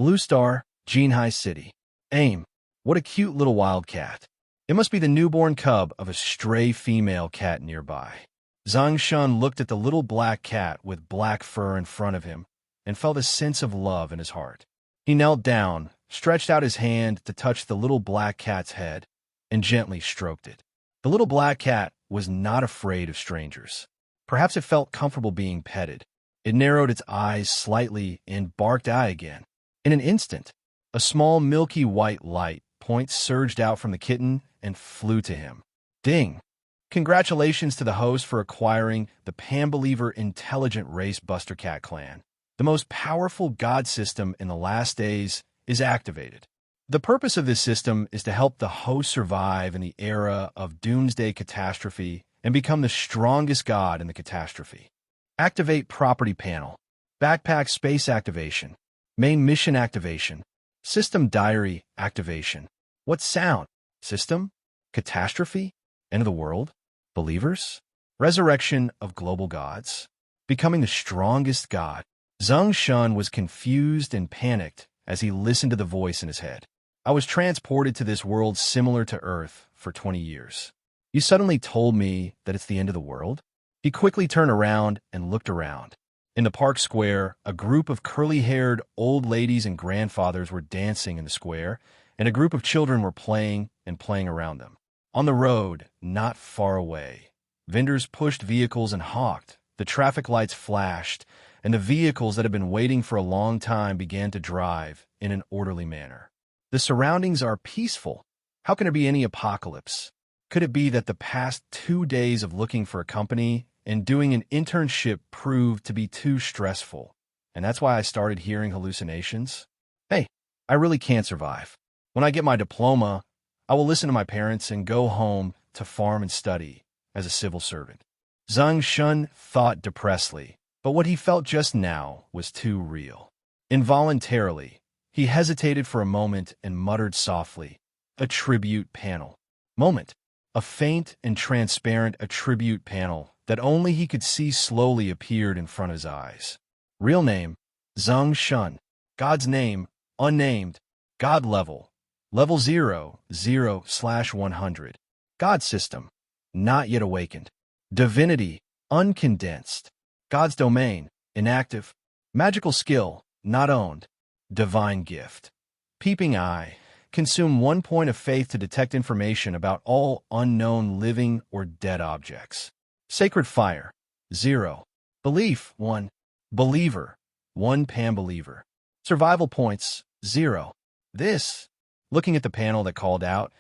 Blue Star, Jinhai City. Aim. What a cute little wildcat. It must be the newborn cub of a stray female cat nearby. Zeng Shen looked at the little black cat with black fur in front of him and felt a sense of love in his heart. He knelt down, stretched out his hand to touch the little black cat's head, and gently stroked it. The little black cat was not afraid of strangers. Perhaps it felt comfortable being petted. It narrowed its eyes slightly and barked again. In an instant, a small milky white light point surged out from the kitten and flew to him. Ding! Congratulations to the host for acquiring the Pan-Believer Intelligent Race Buster Cat Clan. The most powerful god system in the last days is activated. The purpose of this system is to help the host survive in the era of Doomsday catastrophe and become the strongest god in the catastrophe. Activate Property Panel. Backpack Space Activation. Main Mission Activation. System Diary Activation. What sound? System? Catastrophe? End of the world? Believers? Resurrection of global gods? Becoming the strongest god? Zeng Shen was confused and panicked as he listened to the voice in his head. I was transported to this world similar to Earth for 20 years. You suddenly told me that it's the end of the world? He quickly turned around and looked around. In the park square, a group of curly-haired old ladies and grandfathers were dancing in the square, and a group of children were playing around them. On the road, not far away, vendors pushed vehicles and honked. The traffic lights flashed, and the vehicles that had been waiting for a long time began to drive in an orderly manner. The surroundings are peaceful. How can there be any apocalypse? Could it be that the past 2 days of looking for a company and doing an internship proved to be too stressful, and that's why I started hearing hallucinations? Hey, I really can't survive. When I get my diploma, I will listen to my parents and go home to farm and study as a civil servant. Zeng Shen thought depressedly, but what he felt just now was too real. Involuntarily, he hesitated for a moment and muttered softly, "Attribute panel." Moment. A faint and transparent attribute panel that only he could see slowly appeared in front of his eyes. Real name, Zeng Shen. God's name, unnamed. God level, level 0/100. God system, not yet awakened. Divinity, uncondensed. God's domain, inactive. Magical skill, not owned. Divine gift. Peeping eye. Consume 1 point of faith to detect information about all unknown living or dead objects. Sacred fire, 0. Belief, 1. Believer, 1 Pan-Believer. Survival points, 0. This. Looking at the panel that called out,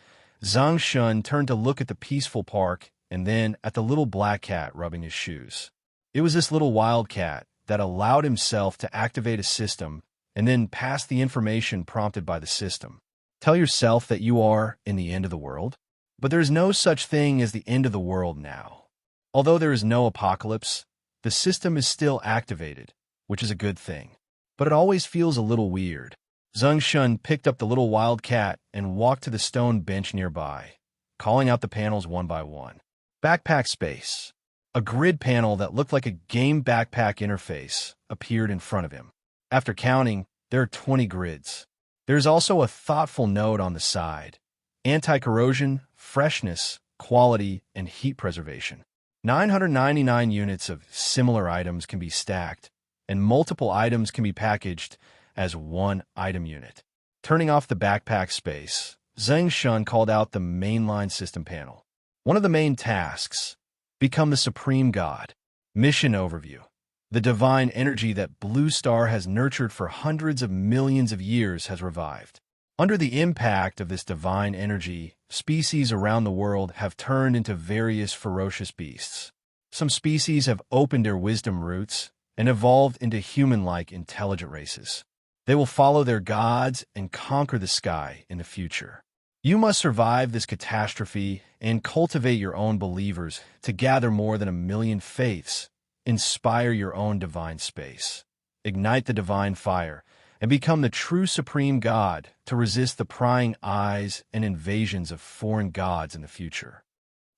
Zeng Shen turned to look at the peaceful park and then at the little black cat rubbing his shoes. It was this little wildcat that allowed himself to activate a system and then pass the information prompted by the system. Tell yourself that you are in the end of the world, but there is no such thing as the end of the world now. Although there is no apocalypse, the system is still activated, which is a good thing. But it always feels a little weird. Zeng Shen picked up the little wild cat and walked to the stone bench nearby, calling out the panels one by one. Backpack space. A grid panel that looked like a game backpack interface appeared in front of him. After counting, there are 20 grids. There's also a thoughtful note on the side: anti-corrosion, freshness, quality, and heat preservation. 999 units of similar items can be stacked, and multiple items can be packaged as 1 item unit. Turning off the backpack space, Zeng Shen called out the mainline system panel. One of the main tasks: become the Supreme God. Mission overview. The divine energy that Blue Star has nurtured for hundreds of millions of years has revived. Under the impact of this divine energy, species around the world have turned into various ferocious beasts. Some species have opened their wisdom roots and evolved into human-like intelligent races. They will follow their gods and conquer the sky in the future. You must survive this catastrophe and cultivate your own believers to gather more than 1 million faiths. Inspire your own divine space. Ignite the divine fire and become the true supreme God to resist the prying eyes and invasions of foreign gods in the future.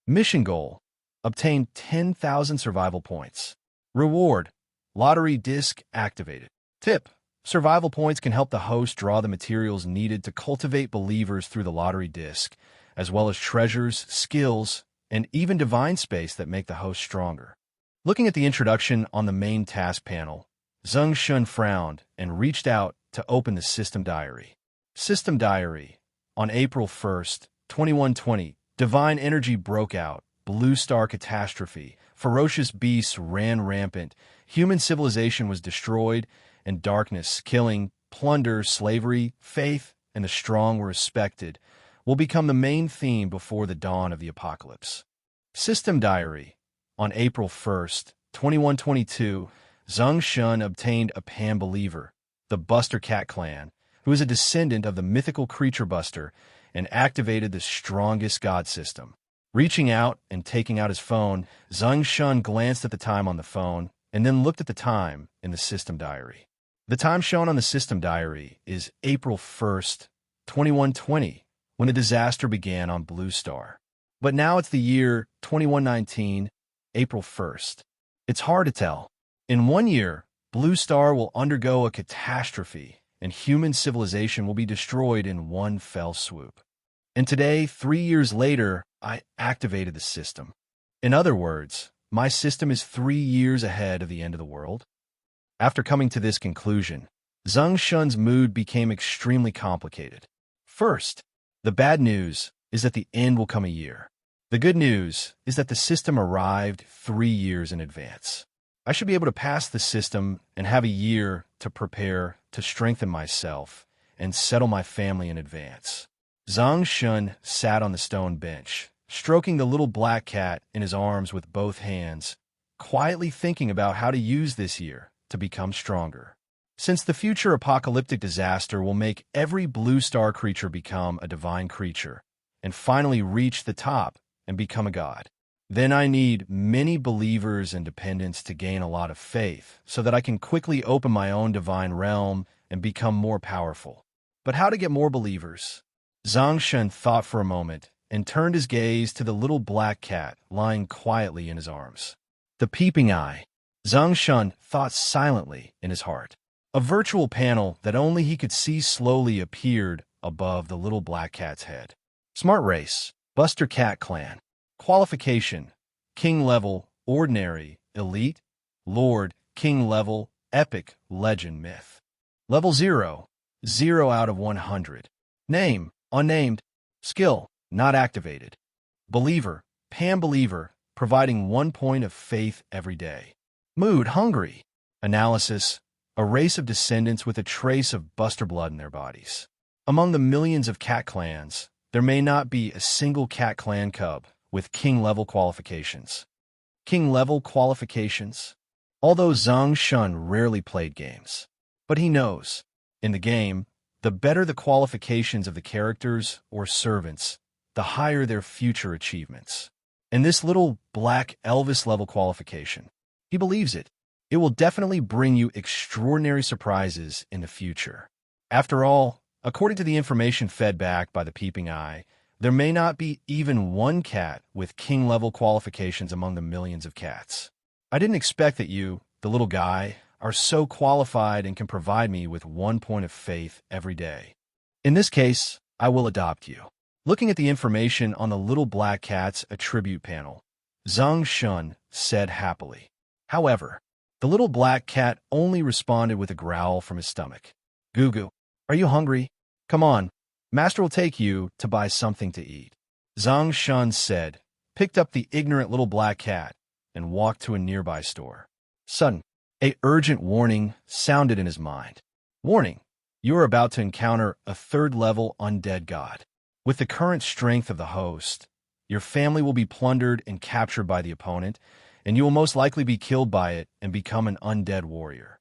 Mission goal: obtain 10,000 survival points. Reward: lottery disc activated. Tip: Survival points can help the host draw the materials needed to cultivate believers through the lottery disc, as well as treasures, skills, and even divine space that make the host stronger. Looking at the introduction on the main task panel, Zeng Shen frowned and reached out to open the system diary. System diary. On April 1st, 2120, divine energy broke out, blue star catastrophe, ferocious beasts ran rampant, human civilization was destroyed, and darkness, killing, plunder, slavery, faith, and the strong were respected, will become the main theme before the dawn of the apocalypse. System diary. On April 1st, 2122, Zeng Shen obtained a Pan-believer, the Buster Cat clan, who is a descendant of the mythical creature Buster, and activated the strongest god system. Reaching out and taking out his phone, Zeng Shen glanced at the time on the phone and then looked at the time in the system diary. The time shown on the system diary is April 1st, 2120, when a disaster began on Blue Star. But now it's the year 2119, April 1st. It's hard to tell. In 1 year, Blue Star will undergo a catastrophe, and human civilization will be destroyed in one fell swoop. And today, 3 years later, I activated the system. In other words, my system is 3 years ahead of the end of the world. After coming to this conclusion, Zeng Shen's mood became extremely complicated. First, the bad news is that the end will come a year. The good news is that the system arrived 3 years in advance. I should be able to pass the system and have a year to prepare to strengthen myself and settle my family in advance. Zeng Shen sat on the stone bench, stroking the little black cat in his arms with both hands, quietly thinking about how to use this year to become stronger. Since the future apocalyptic disaster will make every blue star creature become a divine creature and finally reach the top and become a god, then I need many believers and dependents to gain a lot of faith so that I can quickly open my own divine realm and become more powerful. But how to get more believers? Zeng Shen thought for a moment and turned his gaze to the little black cat lying quietly in his arms. The peeping eye. Zeng Shen thought silently in his heart. A virtual panel that only he could see slowly appeared above the little black cat's head. Smart race, Buster Cat clan. Qualification, King level, Ordinary, Elite, Lord, King level, Epic, Legend, Myth. Level 0, 0 out of 100. Name, unnamed. Skill, not activated. Believer, Pan-believer, providing 1 point of faith every day. Mood, hungry. Analysis, a race of descendants with a trace of Buster blood in their bodies. Among the millions of cat clans, there may not be a single cat clan cub with king-level qualifications. King-level qualifications? Although Zeng Shen rarely played games. But he knows, in the game, the better the qualifications of the characters or servants, the higher their future achievements. And this little black Elvis-level qualification, he believes it. It will definitely bring you extraordinary surprises in the future. After all, according to the information fed back by the peeping eye, there may not be even one cat with king-level qualifications among the millions of cats. I didn't expect that you, the little guy, are so qualified and can provide me with 1 point of faith every day. In this case, I will adopt you. Looking at the information on the little black cat's attribute panel, Zeng Shen said happily. However, the little black cat only responded with a growl from his stomach. Goo-goo, are you hungry? Come on, Master will take you to buy something to eat. Zeng Shen said, picked up the ignorant little black cat, and walked to a nearby store. Sudden, an urgent warning sounded in his mind. Warning, you are about to encounter a third-level undead god. With the current strength of the host, your family will be plundered and captured by the opponent, and you will most likely be killed by it and become an undead warrior.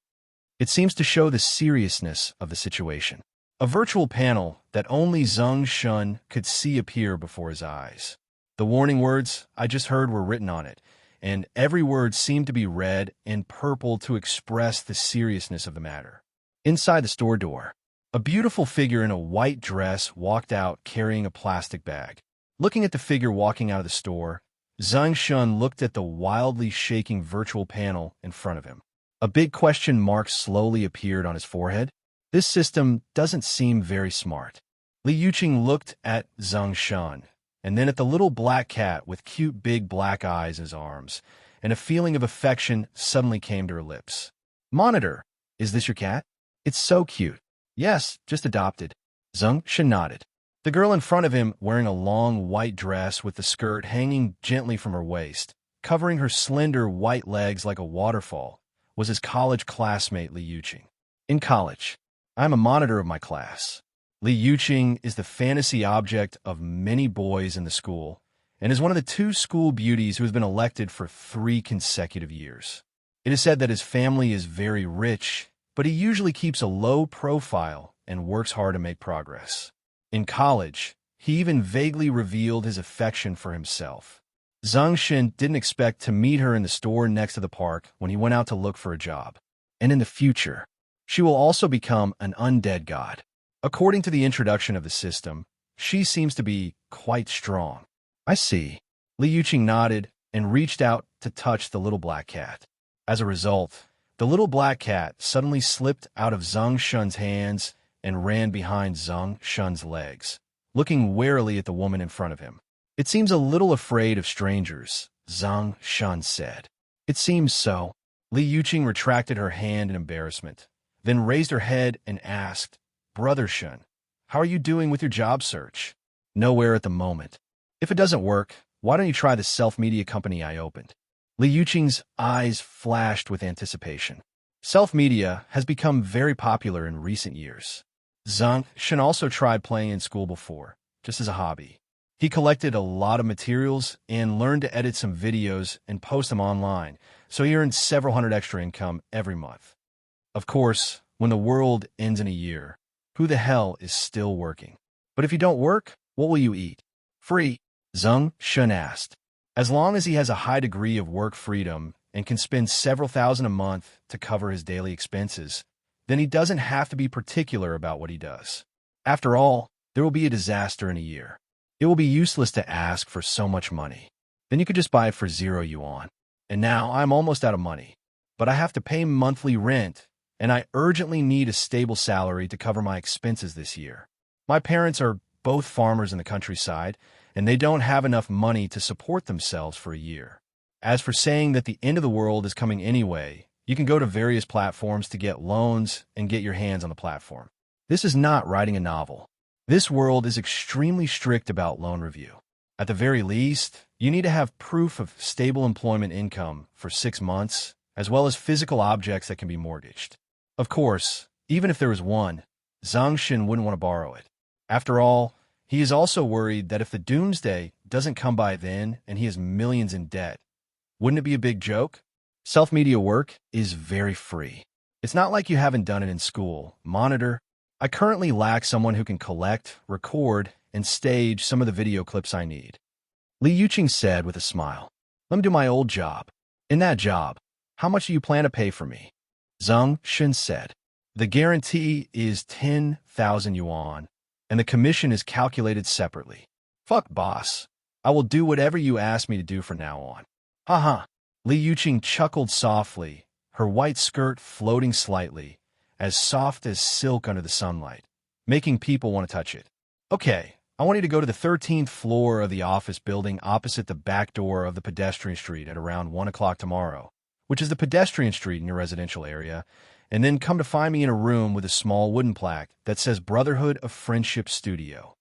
It seems to show the seriousness of the situation. A virtual panel that only Zeng Shen could see appear before his eyes. The warning words I just heard were written on it, and every word seemed to be red and purple to express the seriousness of the matter. Inside the store door, a beautiful figure in a white dress walked out carrying a plastic bag. Looking at the figure walking out of the store, Zeng Shen looked at the wildly shaking virtual panel in front of him. A big question mark slowly appeared on his forehead. This system doesn't seem very smart. Li Yuqing looked at Zeng Shen, and then at the little black cat with cute big black eyes in his arms, and a feeling of affection suddenly came to her lips. Monitor, is this your cat? It's so cute. Yes, just adopted. Zeng Shen nodded. The girl in front of him, wearing a long white dress with the skirt hanging gently from her waist, covering her slender white legs like a waterfall, was his college classmate Li Yuqing. In college, I am a monitor of my class. Li Yuqing is the fantasy object of many boys in the school, and is one of the 2 school beauties who has been elected for 3 consecutive years. It is said that his family is very rich, but he usually keeps a low profile and works hard to make progress. In college, he even vaguely revealed his affection for himself. Zeng Shen didn't expect to meet her in the store next to the park when he went out to look for a job. And in the future, she will also become an undead god. According to the introduction of the system, she seems to be quite strong. I see. Li Yuqing nodded and reached out to touch the little black cat. As a result, the little black cat suddenly slipped out of Zeng Shen's hands and ran behind Zeng Shen's legs, looking warily at the woman in front of him. It seems a little afraid of strangers, Zeng Shen said. It seems so. Li Yuqing retracted her hand in embarrassment, then raised her head and asked, Brother Shen, how are you doing with your job search? Nowhere at the moment. If it doesn't work, why don't you try the self-media company I opened? Li Yuqing's eyes flashed with anticipation. Self-media has become very popular in recent years. Zeng Shen also tried playing in school before, just as a hobby. He collected a lot of materials and learned to edit some videos and post them online, so he earned several hundred extra income every month. Of course, when the world ends in a year, who the hell is still working? But if you don't work, what will you eat? Free? Zeng Shen asked. As long as he has a high degree of work freedom and can spend several thousand a month to cover his daily expenses, then he doesn't have to be particular about what he does. After all, there will be a disaster in a year. It will be useless to ask for so much money. Then you could just buy it for 0 yuan. And now I'm almost out of money. But I have to pay monthly rent, and I urgently need a stable salary to cover my expenses this year. My parents are both farmers in the countryside, and they don't have enough money to support themselves for a year. As for saying that the end of the world is coming anyway, you can go to various platforms to get loans and get your hands on the platform. This is not writing a novel. This world is extremely strict about loan review. At the very least, you need to have proof of stable employment income for 6 months, as well as physical objects that can be mortgaged. Of course, even if there was one, Zeng Shen wouldn't want to borrow it. After all, he is also worried that if the Doomsday doesn't come by then and he has millions in debt, wouldn't it be a big joke? Self-media work is very free. It's not like you haven't done it in school. Monitor. I currently lack someone who can collect, record, and stage some of the video clips I need. Li Yuqing said with a smile. Let me do my old job. In that job, how much do you plan to pay for me? Zeng Shen said. The guarantee is 10,000 yuan, and the commission is calculated separately. Fuck, boss. I will do whatever you ask me to do from now on. Haha. Li Yuqing chuckled softly, her white skirt floating slightly, as soft as silk under the sunlight, making people want to touch it. Okay, I want you to go to the 13th floor of the office building opposite the back door of the pedestrian street at around 1 o'clock tomorrow, which is the pedestrian street in your residential area, and then come to find me in a room with a small wooden plaque that says Brotherhood of Friendship Studio.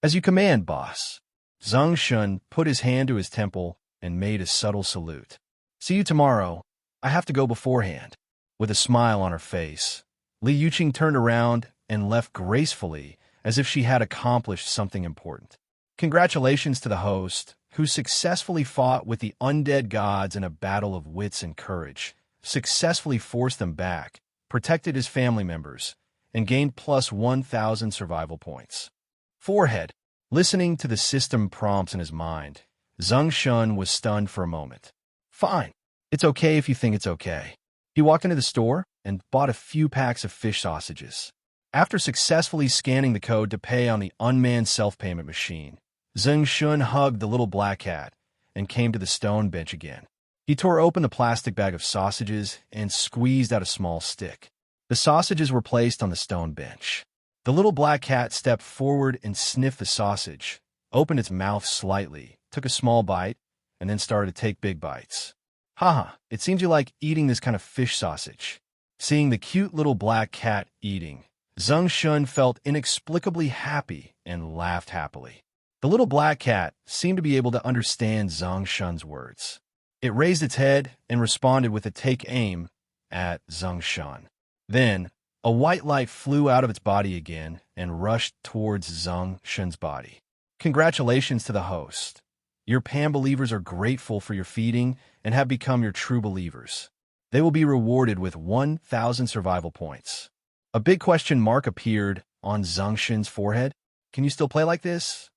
As you command, boss. Zeng Shen put his hand to his temple and made a subtle salute. See you tomorrow. I have to go beforehand. With a smile on her face, Li Yuqing turned around and left gracefully, as if she had accomplished something important. Congratulations to the host, who successfully fought with the undead gods in a battle of wits and courage, successfully forced them back, protected his family members, and gained plus 1,000 survival points. Forehead. Listening to the system prompts in his mind, Zeng Shen was stunned for a moment. Fine. It's okay if you think it's okay. He walked into the store and bought a few packs of fish sausages. After successfully scanning the code to pay on the unmanned self-payment machine, Zeng Shen hugged the little black cat and came to the stone bench again. He tore open the plastic bag of sausages and squeezed out a small stick. The sausages were placed on the stone bench. The little black cat stepped forward and sniffed the sausage, opened its mouth slightly, took a small bite, and then started to take big bites. Haha, it seems you like eating this kind of fish sausage. Seeing the cute little black cat eating, Zeng Shen felt inexplicably happy and laughed happily. The little black cat seemed to be able to understand Zeng Shen's words. It raised its head and responded with a take aim at Zeng Shen. Then, a white light flew out of its body again and rushed towards Zeng Shen's body. Congratulations to the host. Your Pan believers are grateful for your feeding and have become your true believers. They will be rewarded with 1,000 survival points. A big question mark appeared on Zeng Shen's forehead. Can you still play like this?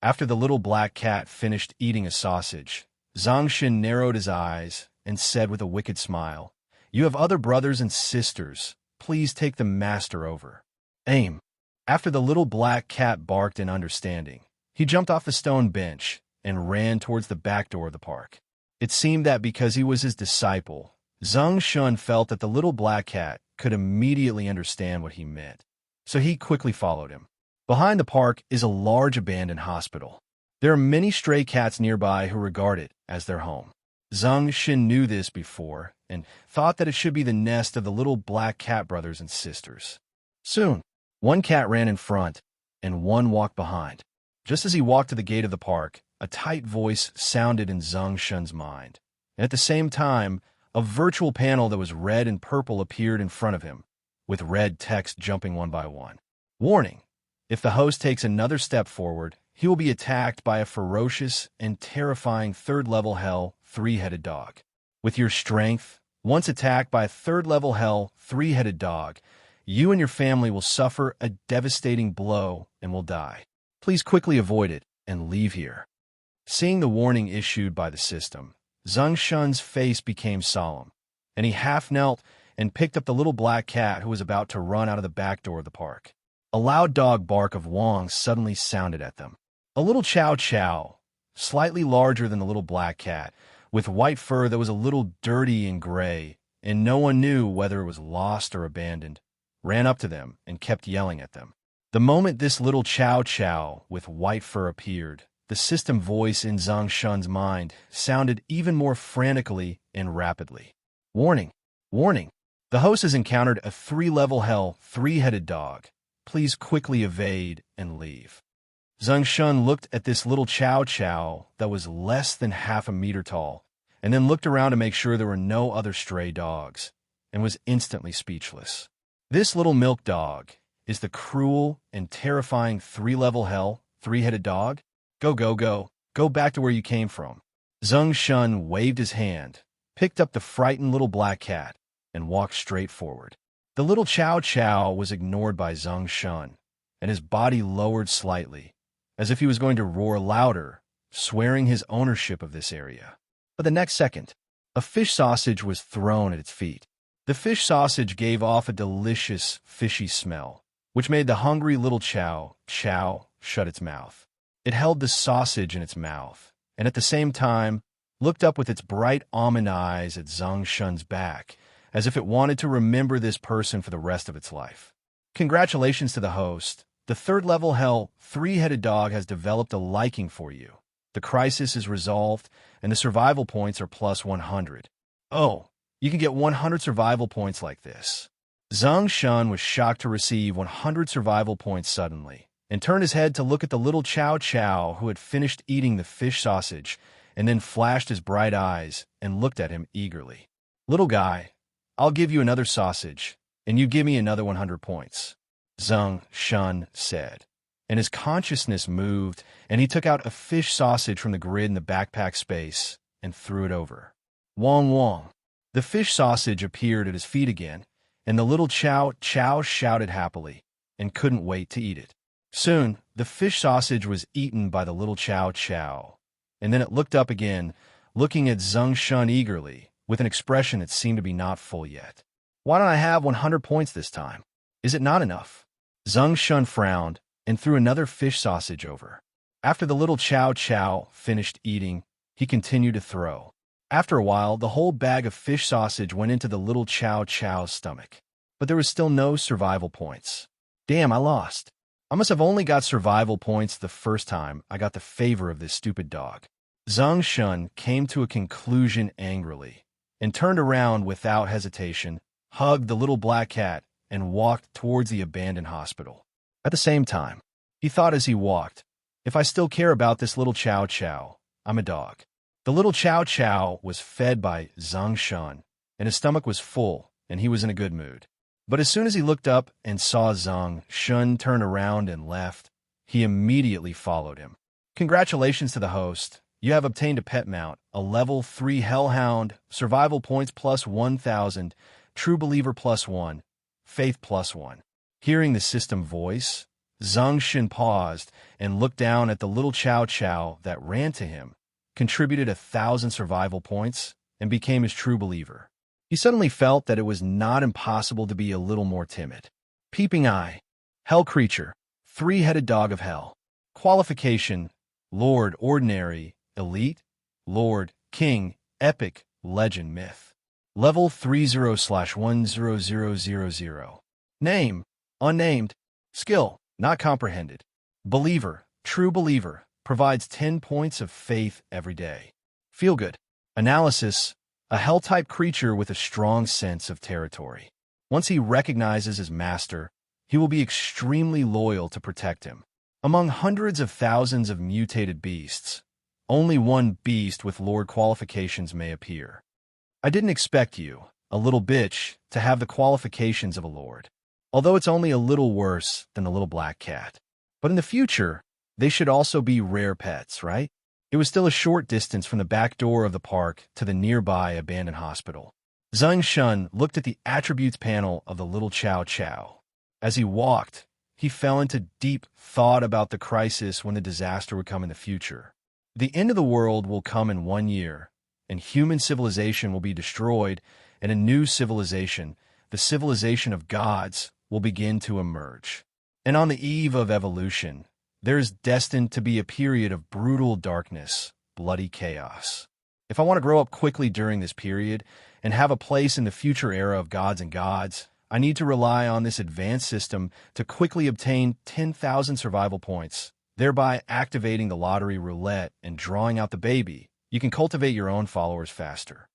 After the little black cat finished eating a sausage, Zeng Shen narrowed his eyes and said with a wicked smile, "You have other brothers and sisters. Please take the master over." Aim. After the little black cat barked in understanding, he jumped off the stone bench and ran towards the back door of the park. It seemed that because he was his disciple, Zeng Shen felt that the little black cat could immediately understand what he meant, so he quickly followed him. Behind the park is a large abandoned hospital. There are many stray cats nearby who regard it as their home. Zeng Shen knew this before and thought that it should be the nest of the little black cat brothers and sisters. Soon, one cat ran in front and one walked behind. Just as he walked to the gate of the park, a tight voice sounded in Zeng Shen's mind, and at the same time, a virtual panel that was red and purple appeared in front of him, with red text jumping one by one. Warning: if the host takes another step forward, he will be attacked by a ferocious and terrifying third-level hell three-headed dog. With your strength, once attacked by a third-level hell three-headed dog, you and your family will suffer a devastating blow and will die. Please quickly avoid it and leave here. Seeing the warning issued by the system, Zeng Shen's face became solemn, and he half knelt and picked up the little black cat who was about to run out of the back door of the park. A loud dog bark of Wong suddenly sounded at them. A little chow chow, slightly larger than the little black cat, with white fur that was a little dirty and gray, and no one knew whether it was lost or abandoned, ran up to them and kept yelling at them. The moment this little chow chow with white fur appeared, the system voice in Zeng Shen's mind sounded even more frantically and rapidly. Warning! Warning! The host has encountered a three-level hell three-headed dog. Please quickly evade and leave. Zeng Shen looked at this little chow chow that was less than half a meter tall, and then looked around to make sure there were no other stray dogs, and was instantly speechless. This little milk dog is the cruel and terrifying three-level hell three-headed dog? Go, go, go. Go back to where you came from. Zeng Shen waved his hand, picked up the frightened little black cat, and walked straight forward. The little chow chow was ignored by Zeng Shen, and his body lowered slightly, as if he was going to roar louder, swearing his ownership of this area. But the next second, a fish sausage was thrown at its feet. The fish sausage gave off a delicious, fishy smell, which made the hungry little chow shut its mouth. It held the sausage in its mouth, and at the same time, looked up with its bright almond eyes at Zeng Shen's back, as if it wanted to remember this person for the rest of its life. Congratulations to the host. The third-level hell three-headed dog has developed a liking for you. The crisis is resolved, and the survival points are plus 100. Oh, you can get 100 survival points like this. Zeng Shen was shocked to receive 100 survival points suddenly, and turned his head to look at the little chow chow who had finished eating the fish sausage, and then flashed his bright eyes and looked at him eagerly. Little guy, I'll give you another sausage, and you give me another 100 points, Zeng Shen said, and his consciousness moved, and he took out a fish sausage from the grid in the backpack space and threw it over. Wong wong. The fish sausage appeared at his feet again, and the little chow chow shouted happily and couldn't wait to eat it. Soon, the fish sausage was eaten by the little chow chow, and then it looked up again, looking at Zeng Shen eagerly, with an expression that seemed to be not full yet. Why don't I have 100 points this time? Is it not enough? Zeng Shen frowned and threw another fish sausage over. After the little chow chow finished eating, he continued to throw. After a while, the whole bag of fish sausage went into the little Chow Chow's stomach. But there was still no survival points. Damn, I lost. I must have only got survival points the first time I got the favor of this stupid dog. Zeng Shen came to a conclusion angrily and turned around without hesitation, hugged the little black cat, and walked towards the abandoned hospital. At the same time, he thought as he walked, if I still care about this little Chow Chow, I'm a dog. The little Chow Chow was fed by Zeng Shen, and his stomach was full, and he was in a good mood. But as soon as he looked up and saw Zeng Shen turn around and left, he immediately followed him. Congratulations to the host. You have obtained a pet mount, a level 3 Hellhound, survival points plus 1,000, true believer plus 1, faith plus 1. Hearing the system voice, Zeng Shen paused and looked down at the little Chow Chow that ran to him, contributed 1,000 survival points, and became his true believer. He suddenly felt that it was not impossible to be a little more timid. Peeping Eye, Hell Creature, 3-headed Dog of Hell. Qualification, Lord, Ordinary, Elite, Lord, King, Epic, Legend, Myth. Level 30/10000. Name, Unnamed. Skill, Not Comprehended. Believer, True Believer, provides 10 points of faith every day. Feel Good. Analysis, a hell-type creature with a strong sense of territory. Once he recognizes his master, he will be extremely loyal to protect him. Among hundreds of thousands of mutated beasts, only one beast with Lord qualifications may appear. I didn't expect you, a little bitch, to have the qualifications of a lord. Although it's only a little worse than the little black cat. But in the future, they should also be rare pets, right? It was still a short distance from the back door of the park to the nearby abandoned hospital. Zeng Shen looked at the attributes panel of the little Chow Chow. As he walked, he fell into deep thought about the crisis when the disaster would come in the future. The end of the world will come in 1 year, and human civilization will be destroyed, and a new civilization, the civilization of gods, will begin to emerge. And on the eve of evolution, there is destined to be a period of brutal darkness, bloody chaos. If I want to grow up quickly during this period and have a place in the future era of gods and gods, I need to rely on this advanced system to quickly obtain 10,000 survival points, thereby activating the lottery roulette and drawing out the baby. You can cultivate your own followers faster.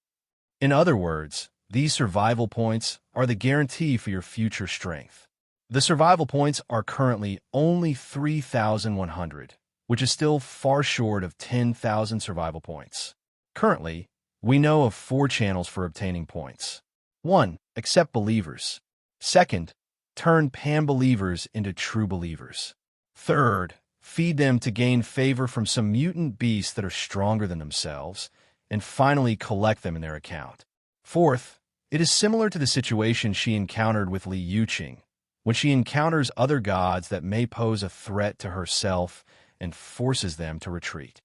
In other words, these survival points are the guarantee for your future strength. The survival points are currently only 3,100, which is still far short of 10,000 survival points. Currently, we know of 4 channels for obtaining points. 1. Accept believers. 2nd, turn pan-believers into true believers. 3rd, feed them to gain favor from some mutant beasts that are stronger than themselves, and finally collect them in their account. 4th, it is similar to the situation she encountered with Li Yuqing, when she encounters other gods that may pose a threat to herself and forces them to retreat.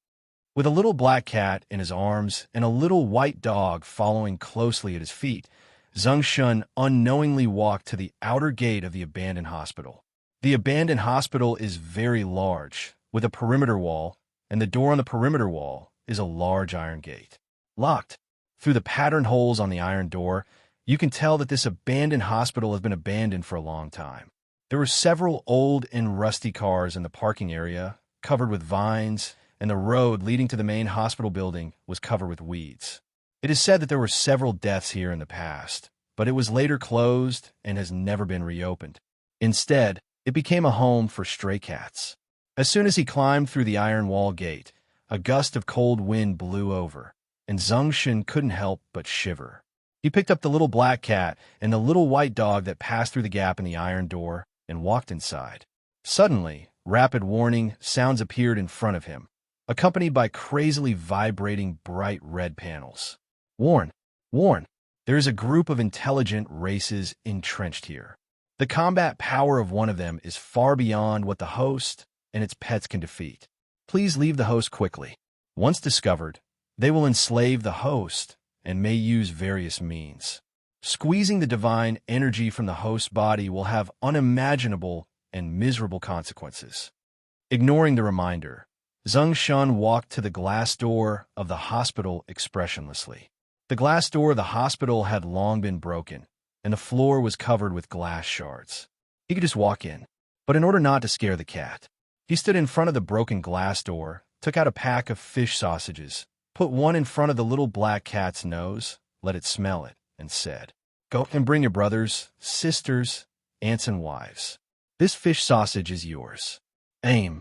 With a little black cat in his arms and a little white dog following closely at his feet, Zeng Shen unknowingly walked to the outer gate of the abandoned hospital. The abandoned hospital is very large, with a perimeter wall, and the door on the perimeter wall is a large iron gate. Locked. Through the patterned holes on the iron door, you can tell that this abandoned hospital has been abandoned for a long time. There were several old and rusty cars in the parking area, covered with vines, and the road leading to the main hospital building was covered with weeds. It is said that there were several deaths here in the past, but it was later closed and has never been reopened. Instead, it became a home for stray cats. As soon as he climbed through the iron wall gate, a gust of cold wind blew over, and Zeng Shen couldn't help but shiver. He picked up the little black cat and the little white dog that passed through the gap in the iron door and walked inside. Suddenly, rapid warning sounds appeared in front of him, accompanied by crazily vibrating bright red panels. Warn! Warn! There is a group of intelligent races entrenched here. The combat power of one of them is far beyond what the host and its pets can defeat. Please leave the host quickly. Once discovered, they will enslave the host and may use various means. Squeezing the divine energy from the host's body will have unimaginable and miserable consequences. Ignoring the reminder, Zeng Shen walked to the glass door of the hospital expressionlessly. The glass door of the hospital had long been broken, and the floor was covered with glass shards. He could just walk in. But in order not to scare the cat, he stood in front of the broken glass door, took out a pack of fish sausages, put one in front of the little black cat's nose, let it smell it, and said, "Go and bring your brothers, sisters, aunts, and wives. This fish sausage is yours." Aim.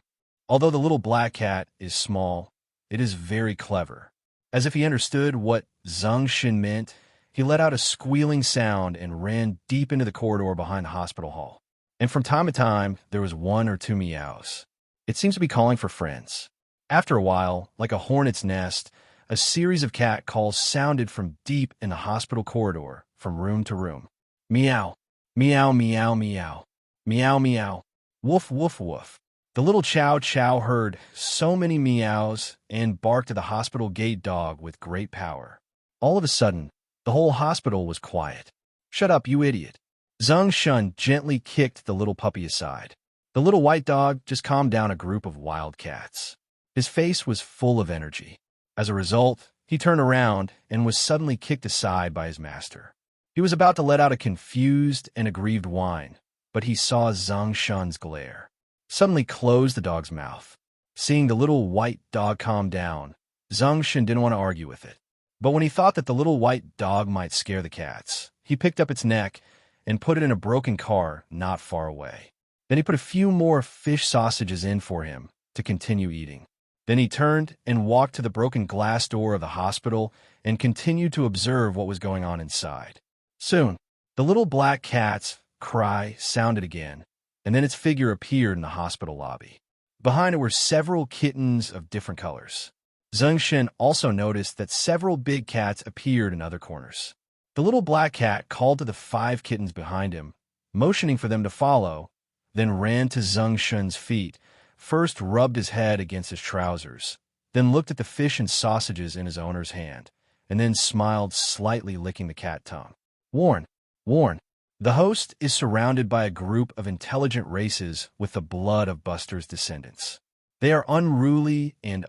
Although the little black cat is small, it is very clever. As if he understood what Zeng Shen meant, he let out a squealing sound and ran deep into the corridor behind the hospital hall. And from time to time, there was one or two meows. It seems to be calling for friends. After a while, like a hornet's nest, a series of cat calls sounded from deep in the hospital corridor, from room to room. Meow, meow, meow, meow, meow, meow, woof, woof, woof. The little Chow Chow heard so many meows and barked at the hospital gate dog with great power. All of a sudden, the whole hospital was quiet. "Shut up, you idiot." Zeng Shen gently kicked the little puppy aside. The little white dog just calmed down a group of wild cats. His face was full of energy. As a result, he turned around and was suddenly kicked aside by his master. He was about to let out a confused and aggrieved whine, but he saw Zeng Shen's glare. Suddenly closed the dog's mouth. Seeing the little white dog calm down, Zeng Shen didn't want to argue with it. But when he thought that the little white dog might scare the cats, he picked up its neck and put it in a broken car not far away. Then he put a few more fish sausages in for him to continue eating. Then he turned and walked to the broken glass door of the hospital and continued to observe what was going on inside. Soon, the little black cat's cry sounded again, and then its figure appeared in the hospital lobby. Behind it were several kittens of different colors. Zeng Shen also noticed that several big cats appeared in other corners. The little black cat called to the 5 kittens behind him, motioning for them to follow, then ran to Zeng Shen's feet, first rubbed his head against his trousers, then looked at the fish and sausages in his owner's hand, and then smiled slightly, licking the cat tongue. Warn, warn. The host is surrounded by a group of intelligent races with the blood of Buster's descendants. They are unruly, and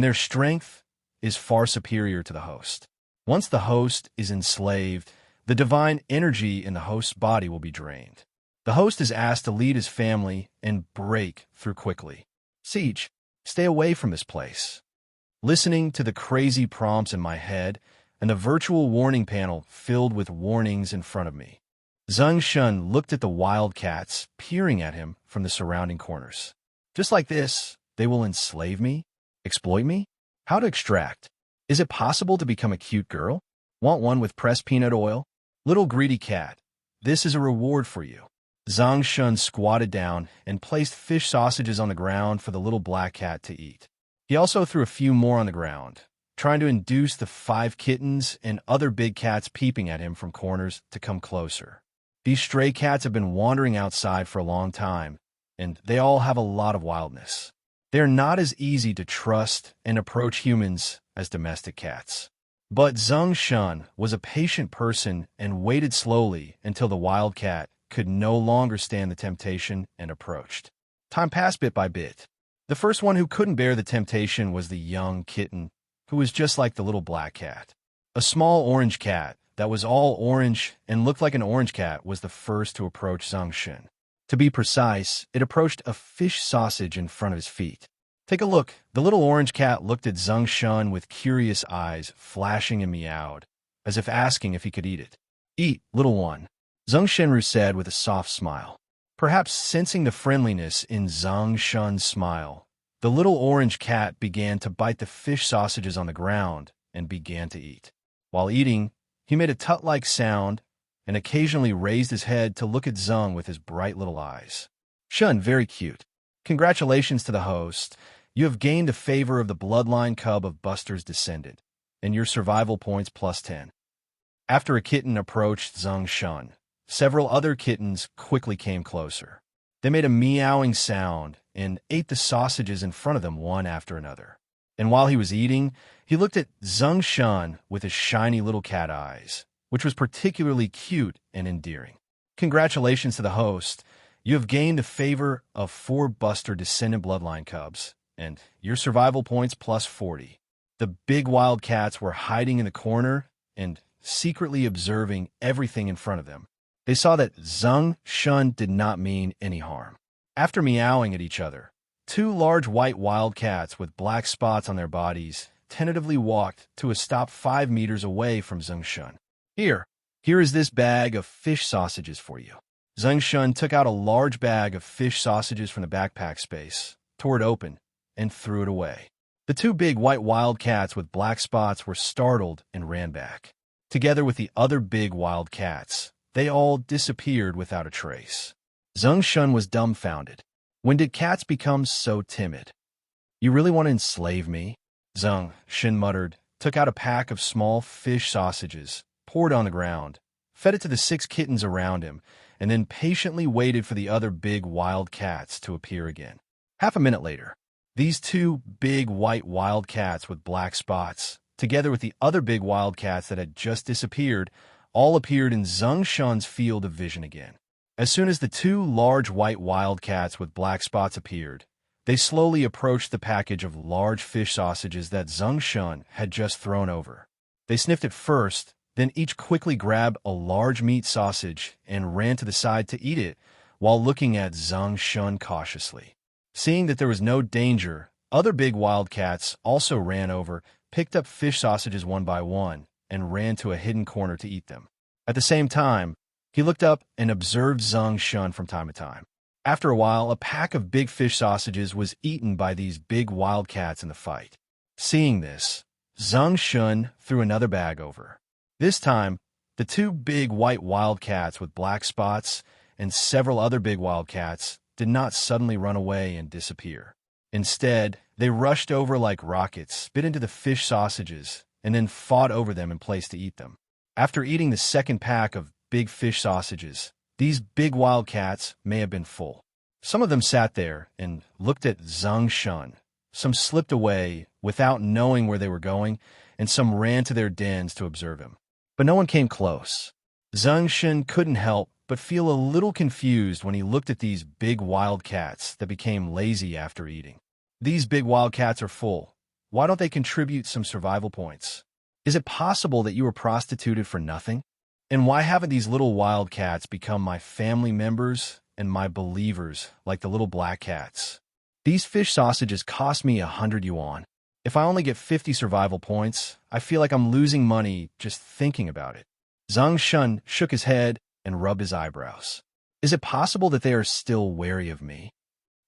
their strength is far superior to the host. Once the host is enslaved, the divine energy in the host's body will be drained. The host is asked to lead his family and break through quickly. Siege, stay away from this place. Listening to the crazy prompts in my head, and the virtual warning panel filled with warnings in front of me, Zeng Shen looked at the wild cats peering at him from the surrounding corners. Just like this, they will enslave me? Exploit me? How to extract? Is it possible to become a cute girl? Want one with pressed peanut oil? Little greedy cat, this is a reward for you. Zeng Shen squatted down and placed fish sausages on the ground for the little black cat to eat. He also threw a few more on the ground, trying to induce the 5 kittens and other big cats peeping at him from corners to come closer. These stray cats have been wandering outside for a long time, and they all have a lot of wildness. They are not as easy to trust and approach humans as domestic cats. But Zeng Shen was a patient person and waited slowly until the wild cat could no longer stand the temptation and approached. Time passed bit by bit. The first one who couldn't bear the temptation was the young kitten, who was just like the little black cat. A small orange cat that was all orange and looked like an orange cat was the first to approach Zeng Shen. To be precise, it approached a fish sausage in front of his feet. Take a look. The little orange cat looked at Zeng Shen with curious eyes, flashing and meowed, as if asking if he could eat it. Eat, little one, Zeng Shen said with a soft smile. Perhaps sensing the friendliness in Zeng Shen's smile, the little orange cat began to bite the fish sausages on the ground and began to eat. While eating, he made a tut-like sound and occasionally raised his head to look at Zeng with his bright little eyes. Shen, very cute. Congratulations to the host. You have gained the favor of the bloodline cub of Buster's descendant, and your survival points +10. After a kitten approached Zeng Shen, several other kittens quickly came closer. They made a meowing sound and ate the sausages in front of them one after another. And while he was eating, he looked at Zeng Shen with his shiny little cat eyes, which was particularly cute and endearing. Congratulations to the host. You have gained the favor of 4 Buster descendant bloodline cubs, and your survival points plus 40. The big wildcats were hiding in the corner and secretly observing everything in front of them. They saw that Zeng Shen did not mean any harm. After meowing at each other, two large white wildcats with black spots on their bodies tentatively walked to a stop 5 meters away from Zeng Shen. Here is this bag of fish sausages for you. Zeng Shen took out a large bag of fish sausages from the backpack space, tore it open, and threw it away. The two big white wildcats with black spots were startled and ran back. Together with the other big wildcats, they all disappeared without a trace. Zeng Shen was dumbfounded. When did cats become so timid? You really want to enslave me? Zeng Shen muttered, took out a pack of small fish sausages, poured on the ground, fed it to the 6 kittens around him, and then patiently waited for the other big wild cats to appear again. Half a minute later, these two big white wildcats with black spots, together with the other big wildcats that had just disappeared, all appeared in Zeng Shen's field of vision again. As soon as the two large white wildcats with black spots appeared, they slowly approached the package of large fish sausages that Zeng Shen had just thrown over. They sniffed it first, then each quickly grabbed a large meat sausage and ran to the side to eat it while looking at Zeng Shen cautiously. Seeing that there was no danger, other big wildcats also ran over, picked up fish sausages one by one, and ran to a hidden corner to eat them. At the same time, he looked up and observed Zeng Shen from time to time. After a while, a pack of big fish sausages was eaten by these big wildcats in the fight. Seeing this, Zeng Shen threw another bag over. This time, the two big white wildcats with black spots and several other big wildcats did not suddenly run away and disappear. Instead, they rushed over like rockets, bit into the fish sausages, and then fought over them in place to eat them. After eating the second pack of big fish sausages, these big wildcats may have been full. Some of them sat there and looked at Zeng Shen. Some slipped away without knowing where they were going, and some ran to their dens to observe him. But no one came close. Zeng Shen couldn't help but feel a little confused when he looked at these big wildcats that became lazy after eating. These big wildcats are full. Why don't they contribute some survival points? Is it possible that you were prostituted for nothing? And why haven't these little wildcats become my family members and my believers like the little black cats? These fish sausages cost me 100 yuan. If I only get 50 survival points, I feel like I'm losing money just thinking about it. Zeng Shen shook his head and rubbed his eyebrows. Is it possible that they are still wary of me?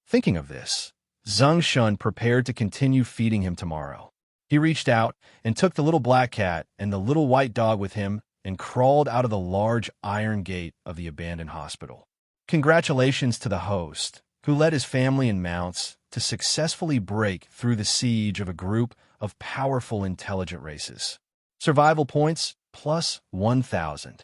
Thinking of this, Zeng Shen prepared to continue feeding him tomorrow. He reached out and took the little black cat and the little white dog with him and crawled out of the large iron gate of the abandoned hospital. Congratulations to the host, who led his family and mounts to successfully break through the siege of a group of powerful, intelligent races. Survival points plus 1,000.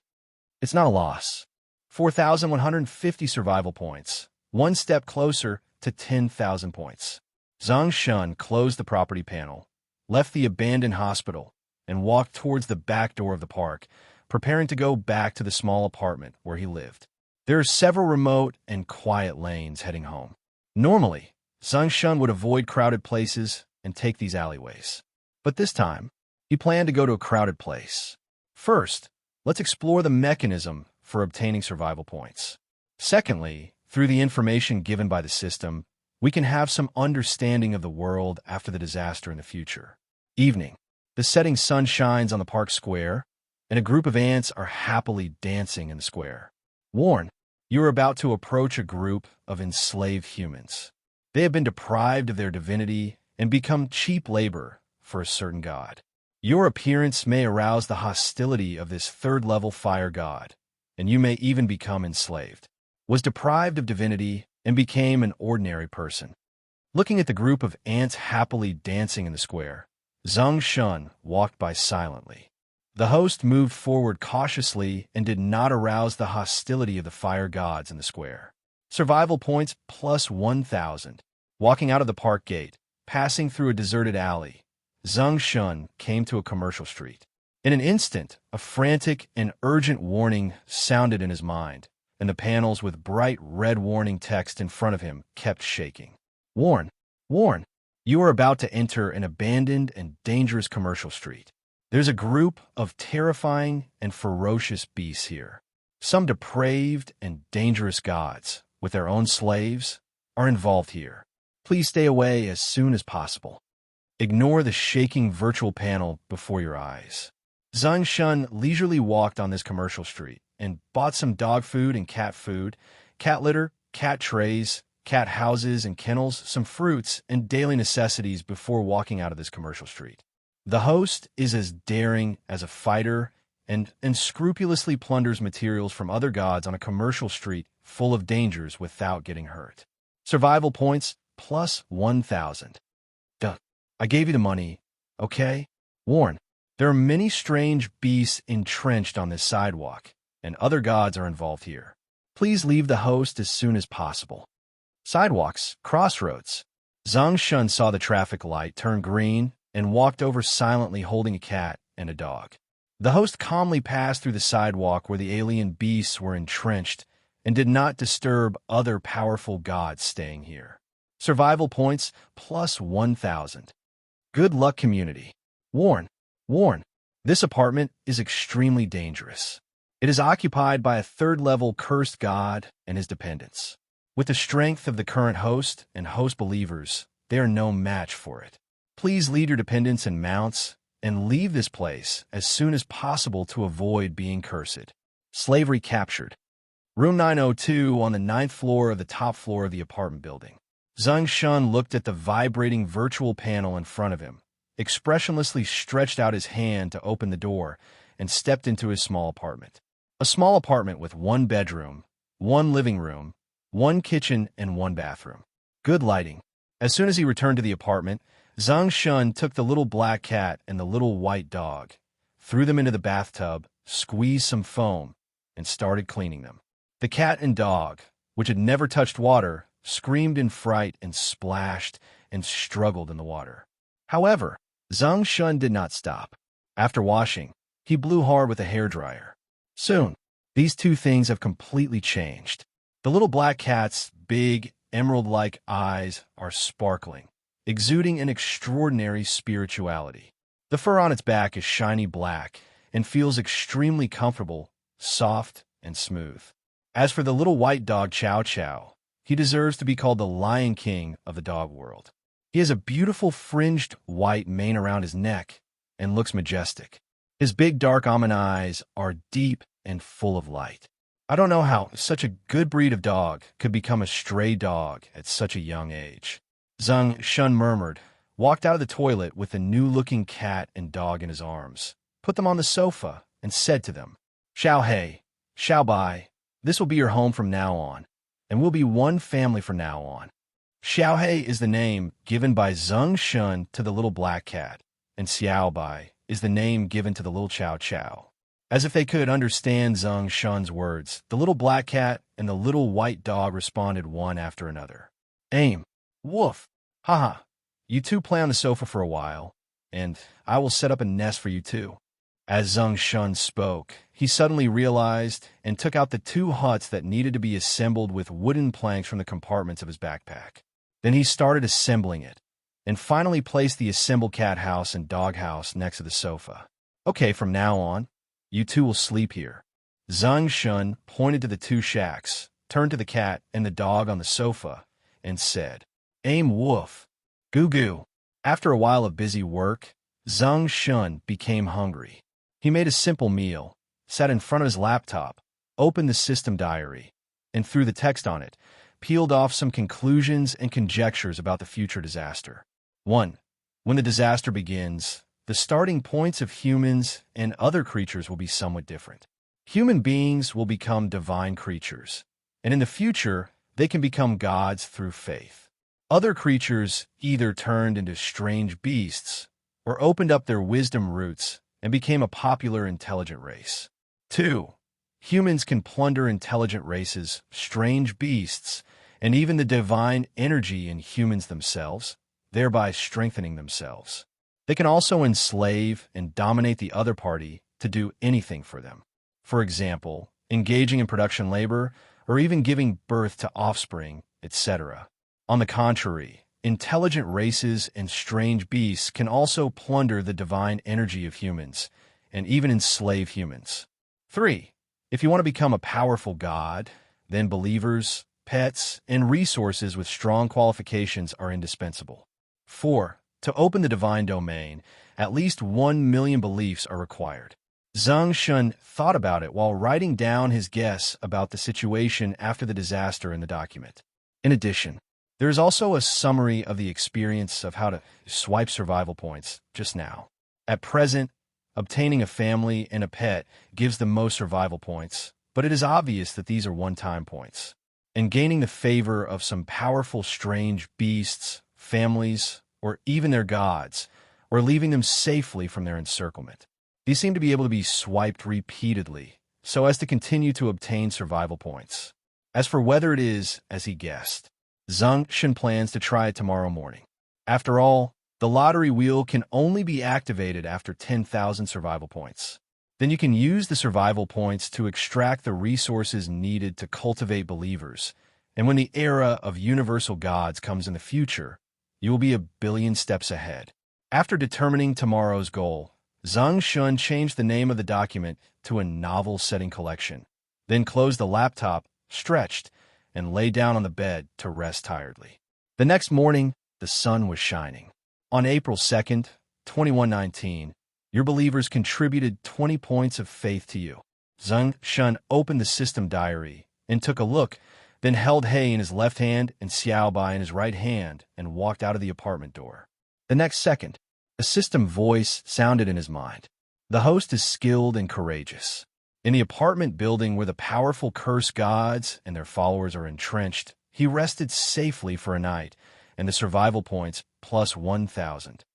It's not a loss. 4,150 survival points, one step closer to 10,000 points. Zeng Shen closed the property panel, left the abandoned hospital, and walked towards the back door of the park, preparing to go back to the small apartment where he lived. There are several remote and quiet lanes heading home. Normally, Zeng Shen would avoid crowded places and take these alleyways. But this time, he planned to go to a crowded place. First, let's explore the mechanism for obtaining survival points. Secondly, through the information given by the system, we can have some understanding of the world after the disaster in the future. Evening. The setting sun shines on the park square, and a group of ants are happily dancing in the square. Warn, you are about to approach a group of enslaved humans. They have been deprived of their divinity and become cheap labor for a certain god. Your appearance may arouse the hostility of this third-level fire god, and you may even become enslaved. Was deprived of divinity and became an ordinary person. Looking at the group of ants happily dancing in the square, Zeng Shen walked by silently. The host moved forward cautiously and did not arouse the hostility of the fire gods in the square. Survival points plus 1,000. Walking out of the park gate, passing through a deserted alley, Zeng Shen came to a commercial street. In an instant, a frantic and urgent warning sounded in his mind, and the panels with bright red warning text in front of him kept shaking. Warn! Warn! You are about to enter an abandoned and dangerous commercial street. There's a group of terrifying and ferocious beasts here. Some depraved and dangerous gods, with their own slaves, are involved here. Please stay away as soon as possible. Ignore the shaking virtual panel before your eyes. Zeng Shen leisurely walked on this commercial street and bought some dog food and cat litter, cat trays, cat houses and kennels, some fruits, and daily necessities before walking out of this commercial street. The host is as daring as a fighter and scrupulously plunders materials from other gods on a commercial street full of dangers without getting hurt. Survival points plus 1,000. Duh. I gave you the money, okay? Warn. There are many strange beasts entrenched on this sidewalk, and other gods are involved here. Please leave the host as soon as possible. Sidewalks, crossroads. Zeng Shen saw the traffic light turn green and walked over silently holding a cat and a dog. The host calmly passed through the sidewalk where the alien beasts were entrenched and did not disturb other powerful gods staying here. Survival points plus 1,000. Good luck, community. Warn. This apartment is extremely dangerous. It is occupied by a third-level cursed god and his dependents. With the strength of the current host and host believers, they are no match for it. Please lead your dependents and mounts and leave this place as soon as possible to avoid being cursed. Slavery captured. Room 902 on the 9th floor of the top floor of the apartment building. Zeng Shen looked at the vibrating virtual panel in front of him, expressionlessly stretched out his hand to open the door, and stepped into his small apartment. A small apartment with one bedroom, one living room, one kitchen, and one bathroom. Good lighting. As soon as he returned to the apartment, Zeng Shen took the little black cat and the little white dog, threw them into the bathtub, squeezed some foam, and started cleaning them. The cat and dog, which had never touched water, screamed in fright and splashed and struggled in the water. However, Zeng Shen did not stop. After washing, he blew hard with a hairdryer. Soon, these two things have completely changed. The little black cat's big, emerald-like eyes are sparkling, exuding an extraordinary spirituality. The fur on its back is shiny black and feels extremely comfortable, soft, and smooth. As for the little white dog Chow Chow, he deserves to be called the Lion King of the dog world. He has a beautiful fringed white mane around his neck and looks majestic. His big dark almond eyes are deep and full of light. I don't know how such a good breed of dog could become a stray dog at such a young age. Zeng Shen murmured, walked out of the toilet with the new-looking cat and dog in his arms, put them on the sofa, and said to them, Xiao Hei, Xiao Bai, this will be your home from now on, and we'll be one family from now on. Xiao Hei is the name given by Zeng Shen to the little black cat, and Xiao Bai is the name given to the little Chow Chow. As if they could understand Zeng Shen's words, the little black cat and the little white dog responded one after another. Aim. Woof. Haha. You two play on the sofa for a while, and I will set up a nest for you too. As Zeng Shen spoke, he suddenly realized and took out the two huts that needed to be assembled with wooden planks from the compartments of his backpack. Then he started assembling it, and finally placed the assembled cat house and dog house next to the sofa. Okay, from now on, you two will sleep here. Zeng Shen pointed to the two shacks, turned to the cat and the dog on the sofa, and said, Aim woof. Goo goo. After a while of busy work, Zeng Shen became hungry. He made a simple meal, sat in front of his laptop, opened the system diary, and through the text on it, peeled off some conclusions and conjectures about the future disaster. 1. When the disaster begins, the starting points of humans and other creatures will be somewhat different. Human beings will become divine creatures, and in the future, they can become gods through faith. Other creatures either turned into strange beasts or opened up their wisdom roots and became a popular intelligent race. 2. Humans can plunder intelligent races, strange beasts, and even the divine energy in humans themselves, thereby strengthening themselves. They can also enslave and dominate the other party to do anything for them. For example, engaging in production labor or even giving birth to offspring, etc. On the contrary, intelligent races and strange beasts can also plunder the divine energy of humans and even enslave humans. 3. If you want to become a powerful god, then believers, pets, and resources with strong qualifications are indispensable. 4. To open the divine domain, at least 1 million beliefs are required. Zeng Shen thought about it while writing down his guess about the situation after the disaster in the document. In addition, there is also a summary of the experience of how to swipe survival points just now. At present, obtaining a family and a pet gives the most survival points, but it is obvious that these are one-time points. And gaining the favor of some powerful strange beasts, families, or even their gods, or leaving them safely from their encirclement. These seem to be able to be swiped repeatedly, so as to continue to obtain survival points. As for whether it is, as he guessed, Zeng Shen plans to try it tomorrow morning. After all, the lottery wheel can only be activated after 10,000 survival points. Then you can use the survival points to extract the resources needed to cultivate believers, and when the era of universal gods comes in the future, you will be a billion steps ahead. After determining tomorrow's goal, Zeng Shen changed the name of the document to a novel-setting collection, then closed the laptop, stretched, and lay down on the bed to rest tiredly. The next morning, the sun was shining. On April 2nd, 2119, your believers contributed 20 points of faith to you. Zeng Shen opened the system diary and took a look, then held He in his left hand and Xiao Bai in his right hand and walked out of the apartment door. The next second, a system voice sounded in his mind. The host is skilled and courageous. In the apartment building where the powerful cursed gods and their followers are entrenched, he rested safely for a night, and the survival points plus 1,000.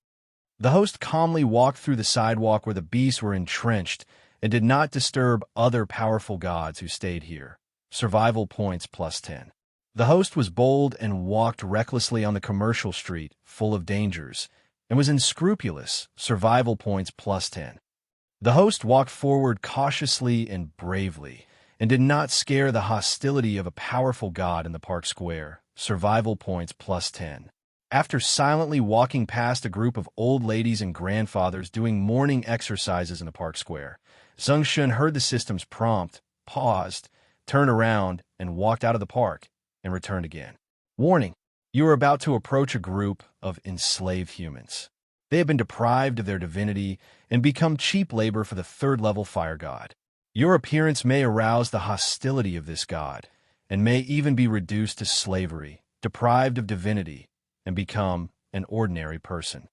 The host calmly walked through the sidewalk where the beasts were entrenched and did not disturb other powerful gods who stayed here. Survival points plus 10. The host was bold and walked recklessly on the commercial street, full of dangers, and was unscrupulous. Survival points plus 10. The host walked forward cautiously and bravely, and did not scare the hostility of a powerful god in the park square. Survival points plus 10. After silently walking past a group of old ladies and grandfathers doing morning exercises in the park square, Zeng Shen heard the system's prompt, paused, turned around, and walked out of the park, and returned again. Warning: you are about to approach a group of enslaved humans. They have been deprived of their divinity and become cheap labor for the third-level fire god. Your appearance may arouse the hostility of this god, and may even be reduced to slavery, deprived of divinity, and become an ordinary person.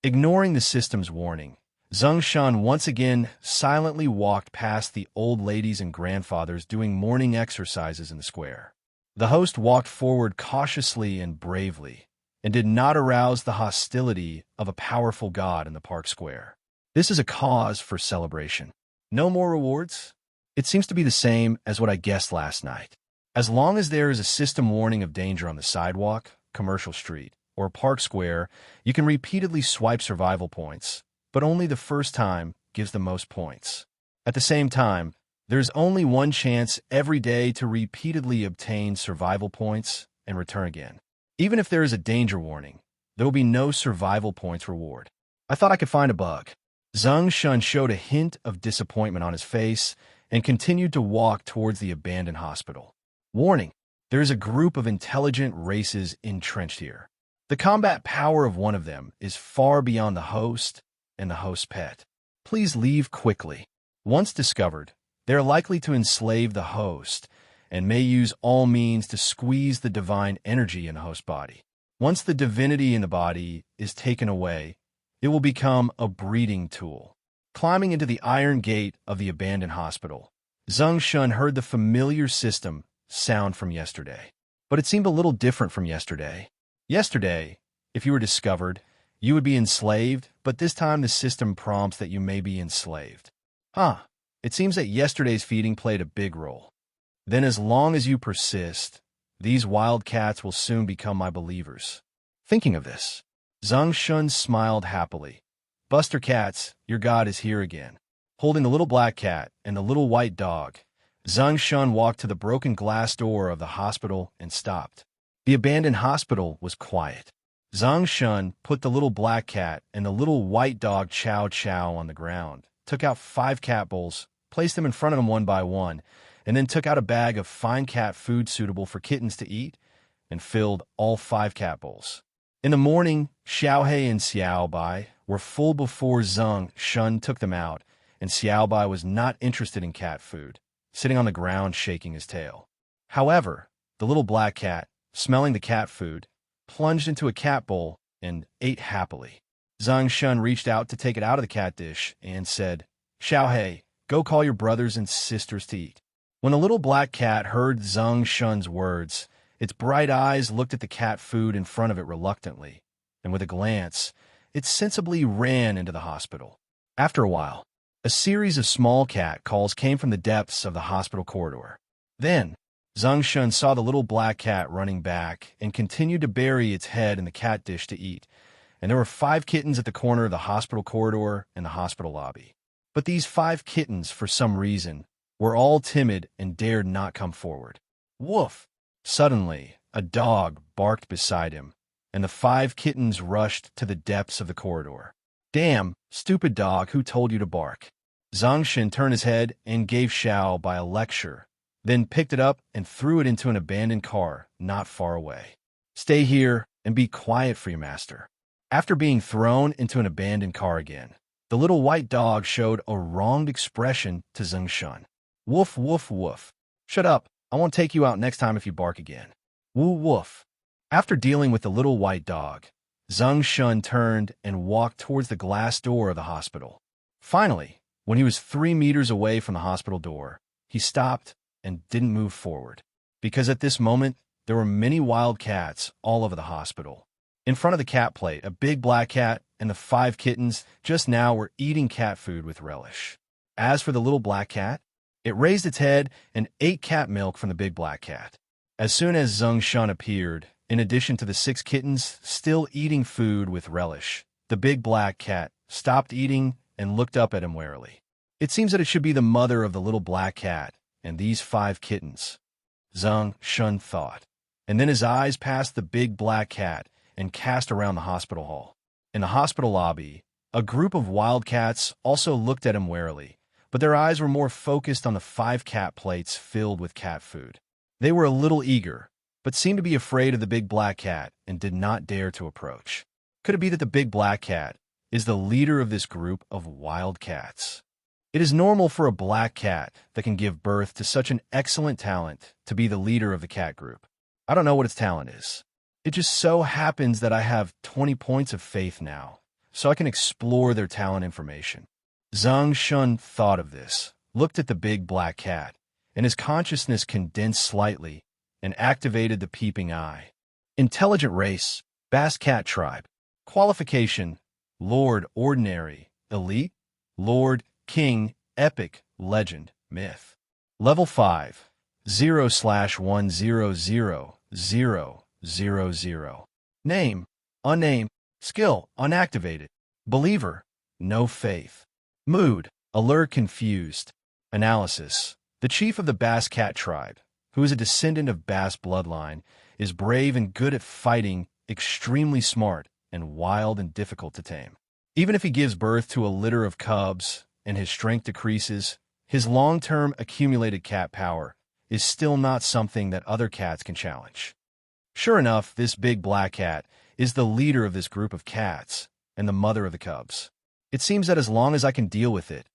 Ignoring the system's warning, Zeng Shen once again silently walked past the old ladies and grandfathers doing morning exercises in the square. The host walked forward cautiously and bravely, and did not arouse the hostility of a powerful god in the park square. This is a cause for celebration. No more rewards? It seems to be the same as what I guessed last night. As long as there is a system warning of danger on the sidewalk, commercial street, or park square, you can repeatedly swipe survival points, but only the first time gives the most points. At the same time, there's only one chance every day to repeatedly obtain survival points and return again. Even if there is a danger warning, there will be no survival points reward. I thought I could find a bug. Zeng Shen showed a hint of disappointment on his face and continued to walk towards the abandoned hospital. Warning: there is a group of intelligent races entrenched here. The combat power of one of them is far beyond the host and the host's pet. Please leave quickly. Once discovered, they are likely to enslave the host and may use all means to squeeze the divine energy in the host body. Once the divinity in the body is taken away, it will become a breeding tool. Climbing into the iron gate of the abandoned hospital, Zeng Shen heard the familiar system sound from yesterday. But it seemed a little different from yesterday. Yesterday, if you were discovered, you would be enslaved, but this time the system prompts that you may be enslaved. It seems that yesterday's feeding played a big role. Then as long as you persist, these wildcats will soon become my believers. Thinking of this, Zeng Shen smiled happily. Buster Cats, your god is here again. Holding the little black cat and the little white dog, Zeng Shen walked to the broken glass door of the hospital and stopped. The abandoned hospital was quiet. Zeng Shen put the little black cat and the little white dog Chow Chow on the ground, took out 5 cat bowls, placed them in front of them one by one, and then took out a bag of fine cat food suitable for kittens to eat and filled all 5 cat bowls. In the morning, Xiaohei and Xiaobai were full before Zeng Shen took them out, and Xiaobai was not interested in cat food, sitting on the ground shaking his tail. However, the little black cat, smelling the cat food, plunged into a cat bowl and ate happily. Zeng Shen reached out to take it out of the cat dish and said, "Xiaohei, go call your brothers and sisters to eat." When the little black cat heard Zeng Shen's words, its bright eyes looked at the cat food in front of it reluctantly, and with a glance, it sensibly ran into the hospital. After a while, a series of small cat calls came from the depths of the hospital corridor. Then, Zeng Shen saw the little black cat running back and continued to bury its head in the cat dish to eat, and there were 5 kittens at the corner of the hospital corridor and the hospital lobby. But these 5 kittens, for some reason, were all timid and dared not come forward. Woof! Suddenly, a dog barked beside him, and the 5 kittens rushed to the depths of the corridor. "Damn, stupid dog, who told you to bark?" Zeng Shen turned his head and gave Xiao by a lecture, then picked it up and threw it into an abandoned car not far away. "Stay here and be quiet for your master." After being thrown into an abandoned car again, the little white dog showed a wronged expression to Zeng Shen. "Woof, woof, woof. Shut up. I won't take you out next time if you bark again." Woo woof. After dealing with the little white dog, Zeng Shen turned and walked towards the glass door of the hospital. Finally, when he was 3 meters away from the hospital door, he stopped and didn't move forward, because at this moment, there were many wild cats all over the hospital. In front of the cat plate, a big black cat and the 5 kittens just now were eating cat food with relish. As for the little black cat, it raised its head and ate cat milk from the big black cat. As soon as Zeng Shen appeared, in addition to the 6 kittens still eating food with relish, the big black cat stopped eating and looked up at him warily. It seems that it should be the mother of the little black cat and these 5 kittens, Zeng Shen thought. And then his eyes passed the big black cat and cast around the hospital hall. In the hospital lobby, a group of wild cats also looked at him warily, but their eyes were more focused on the 5 cat plates filled with cat food. They were a little eager, but seemed to be afraid of the big black cat and did not dare to approach. Could it be that the big black cat is the leader of this group of wild cats? It is normal for a black cat that can give birth to such an excellent talent to be the leader of the cat group. I don't know what its talent is. It just so happens that I have 20 points of faith now, so I can explore their talent information. Zeng Shen thought of this, looked at the big black cat, and his consciousness condensed slightly and activated the peeping eye. Intelligent race, Bass Cat Tribe. Qualification, Lord Ordinary, Elite, Lord, King, Epic, Legend, Myth. Level 5, 0/1000000. Name, unnamed. Skill, unactivated. Believer, no faith. Mood, alert, confused. Analysis. The chief of the Bass Cat Tribe, who is a descendant of Bass bloodline, is brave and good at fighting, extremely smart, and wild and difficult to tame. Even if he gives birth to a litter of cubs and his strength decreases, his long-term accumulated cat power is still not something that other cats can challenge. Sure enough, this big black cat is the leader of this group of cats and the mother of the cubs. It seems that as long as I can deal with it,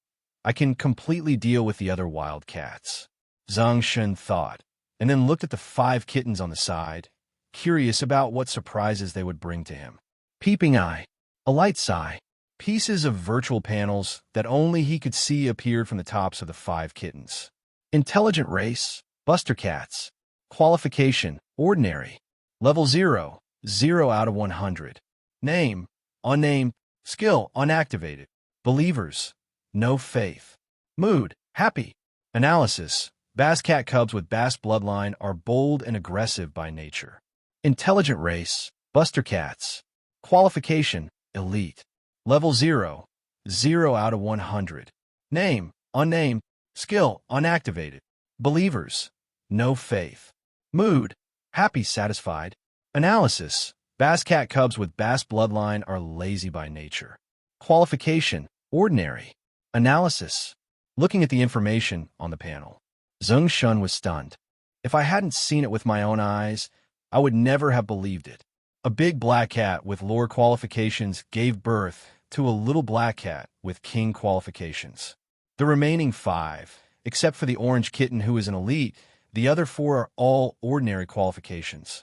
I can completely deal with the other wild cats. Zeng Shen thought, and then looked at the 5 kittens on the side, curious about what surprises they would bring to him. Peeping eye, a light sigh. Pieces of virtual panels that only he could see appeared from the tops of the 5 kittens. Intelligent race, Buster Cats. Qualification, Ordinary. Level 0, 0/100. Name, unnamed. Skill, unactivated. Believers, no faith. Mood, happy. Analysis. Bass cat cubs with Bass bloodline are bold and aggressive by nature. Intelligent race, Buster Cats. Qualification, Elite. Level 0, 0/100. Name, unnamed. Skill, unactivated. Believers, no faith. Mood, happy, satisfied. Analysis. Bass cat cubs with Bass bloodline are lazy by nature. Qualification: ordinary. Analysis: looking at the information on the panel, Zeng Shen was stunned. If I hadn't seen it with my own eyes, I would never have believed it. A big black cat with lore qualifications gave birth to a little black cat with king qualifications. The remaining 5, except for the orange kitten who is an elite, the other 4 are all ordinary qualifications.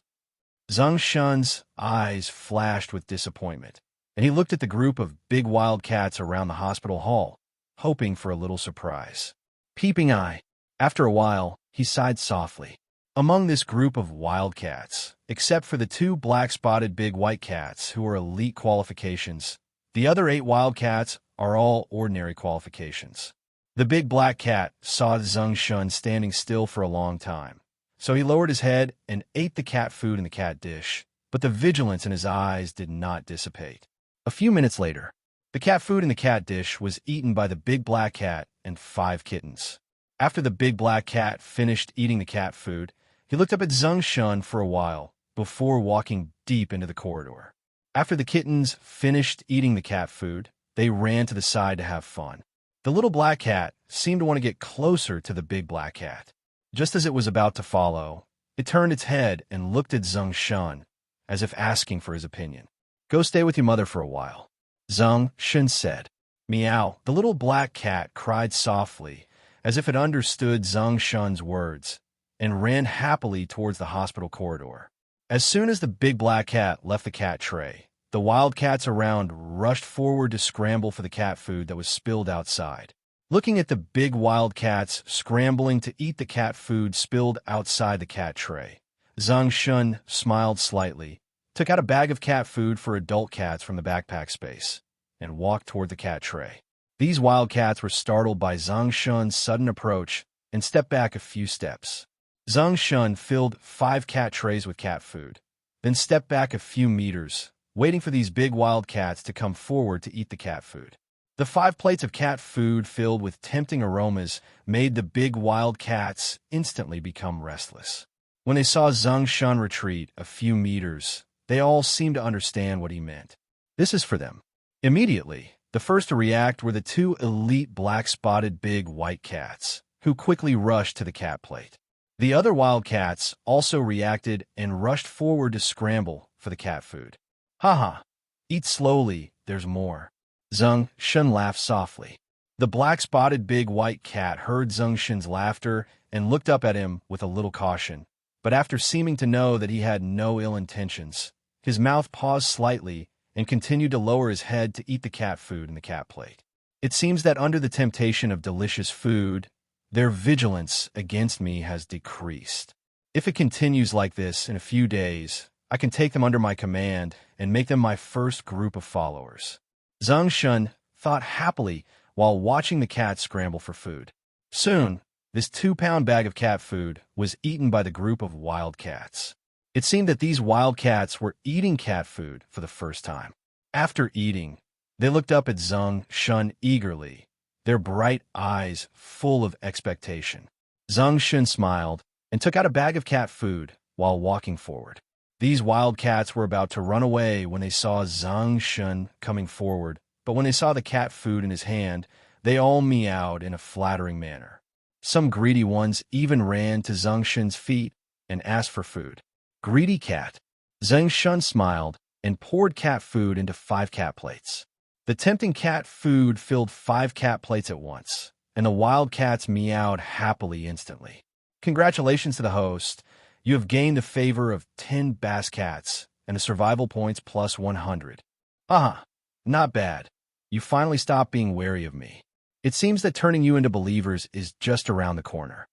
Zeng Shen's eyes flashed with disappointment, and he looked at the group of big wild cats around the hospital hall, hoping for a little surprise. Peeping eye. After a while, he sighed softly. Among this group of wild cats, except for the 2 black-spotted big white cats who are elite qualifications, the other 8 wild cats are all ordinary qualifications. The big black cat saw Zeng Shen standing still for a long time, so he lowered his head and ate the cat food in the cat dish, but the vigilance in his eyes did not dissipate. A few minutes later, the cat food in the cat dish was eaten by the big black cat and 5 kittens. After the big black cat finished eating the cat food, he looked up at Zeng Shen for a while before walking deep into the corridor. After the kittens finished eating the cat food, they ran to the side to have fun. The little black cat seemed to want to get closer to the big black cat. Just as it was about to follow, it turned its head and looked at Zeng Shen, as if asking for his opinion. "Go stay with your mother for a while," Zeng Shen said. Meow. The little black cat cried softly, as if it understood Zeng Shen's words, and ran happily towards the hospital corridor. As soon as the big black cat left the cat tray, the wild cats around rushed forward to scramble for the cat food that was spilled outside. Looking at the big wild cats scrambling to eat the cat food spilled outside the cat tray, Zeng Shen smiled slightly, took out a bag of cat food for adult cats from the backpack space, and walked toward the cat tray. These wild cats were startled by Zeng Shen's sudden approach and stepped back a few steps. Zeng Shen filled 5 cat trays with cat food, then stepped back a few meters, waiting for these big wild cats to come forward to eat the cat food. The 5 plates of cat food filled with tempting aromas made the big wild cats instantly become restless. When they saw Zeng Shen retreat a few meters, they all seemed to understand what he meant. This is for them. Immediately, the first to react were the 2 elite black-spotted big white cats, who quickly rushed to the cat plate. The other wild cats also reacted and rushed forward to scramble for the cat food. "Haha, eat slowly, there's more." Zeng Shen laughed softly. The black-spotted big white cat heard Zeng Shen's laughter and looked up at him with a little caution, but after seeming to know that he had no ill intentions, his mouth paused slightly and continued to lower his head to eat the cat food in the cat plate. It seems that under the temptation of delicious food, their vigilance against me has decreased. If it continues like this in a few days, I can take them under my command and make them my first group of followers. Zeng Shen thought happily while watching the cats scramble for food. Soon, this 2-pound bag of cat food was eaten by the group of wild cats. It seemed that these wild cats were eating cat food for the first time. After eating, they looked up at Zeng Shen eagerly, their bright eyes full of expectation. Zeng Shen smiled and took out a bag of cat food while walking forward. These wild cats were about to run away when they saw Zeng Shen coming forward, but when they saw the cat food in his hand, they all meowed in a flattering manner. Some greedy ones even ran to Zeng Shen's feet and asked for food. Greedy cat. Zeng Shen smiled and poured cat food into 5 cat plates. The tempting cat food filled 5 cat plates at once, and the wild cats meowed happily instantly. Congratulations to the host. You have gained the favor of 10 bass cats and the survival points plus 100. Not bad. You finally stopped being wary of me. It seems that turning you into believers is just around the corner.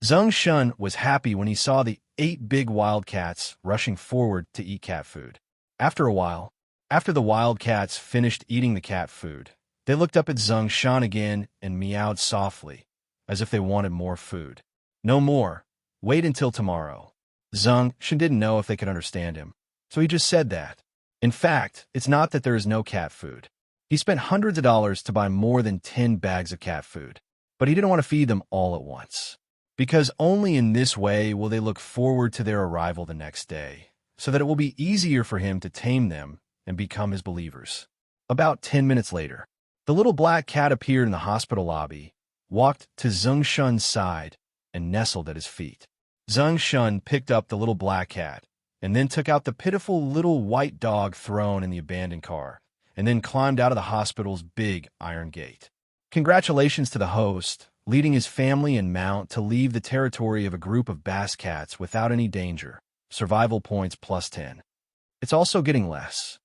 Zeng Shen was happy when he saw the 8 big wild cats rushing forward to eat cat food. After a while, after the wild cats finished eating the cat food, they looked up at Zeng Shen again and meowed softly, as if they wanted more food. No more. Wait until tomorrow. Zeng Shen didn't know if they could understand him, so he just said that. In fact, it's not that there is no cat food. He spent hundreds of dollars to buy more than 10 bags of cat food, but he didn't want to feed them all at once, because only in this way will they look forward to their arrival the next day, so that it will be easier for him to tame them and become his believers. About 10 minutes later, the little black cat appeared in the hospital lobby, walked to Zeng Shen's side, and nestled at his feet. Zeng Shen picked up the little black cat, and then took out the pitiful little white dog thrown in the abandoned car, and then climbed out of the hospital's big iron gate. Congratulations to the host, leading his family and mount to leave the territory of a group of bass cats without any danger. Survival points plus 10. It's also getting less.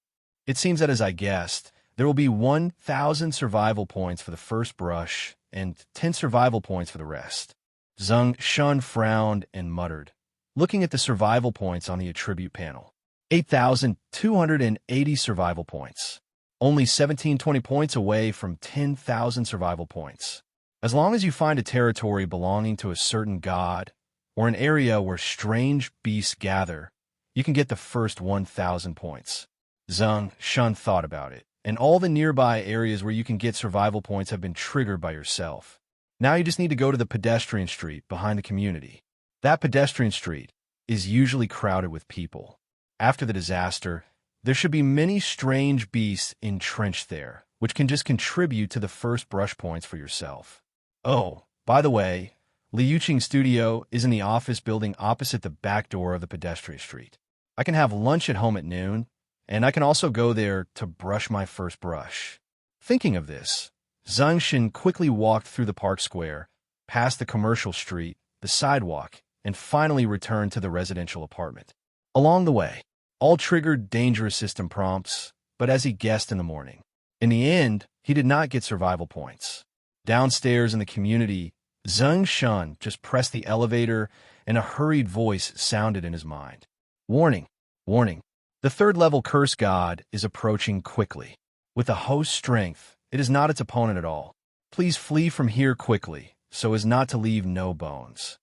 It seems that, as I guessed, there will be 1,000 survival points for the first brush and 10 survival points for the rest. Zeng Shen frowned and muttered, looking at the survival points on the attribute panel. 8,280 survival points. Only 1,720 points away from 10,000 survival points. As long as you find a territory belonging to a certain god, or an area where strange beasts gather, you can get the first 1,000 points. Zeng Shen thought about it, and all the nearby areas where you can get survival points have been triggered by yourself. Now you just need to go to the pedestrian street behind the community. That pedestrian street is usually crowded with people. After the disaster, there should be many strange beasts entrenched there, which can just contribute to the first brush points for yourself. Oh, by the way, Liu Qing's studio is in the office building opposite the back door of the pedestrian street. I can have lunch at home at noon, and I can also go there to brush my first brush. Thinking of this, Zeng Shen quickly walked through the park square, past the commercial street, the sidewalk, and finally returned to the residential apartment. Along the way, all triggered dangerous system prompts, but as he guessed in the morning. In the end, he did not get survival points. Downstairs in the community, Zeng Shen just pressed the elevator and a hurried voice sounded in his mind. Warning, warning. The third-level curse god is approaching quickly. With the host's strength, it is not its opponent at all. Please flee from here quickly, so as not to leave no bones.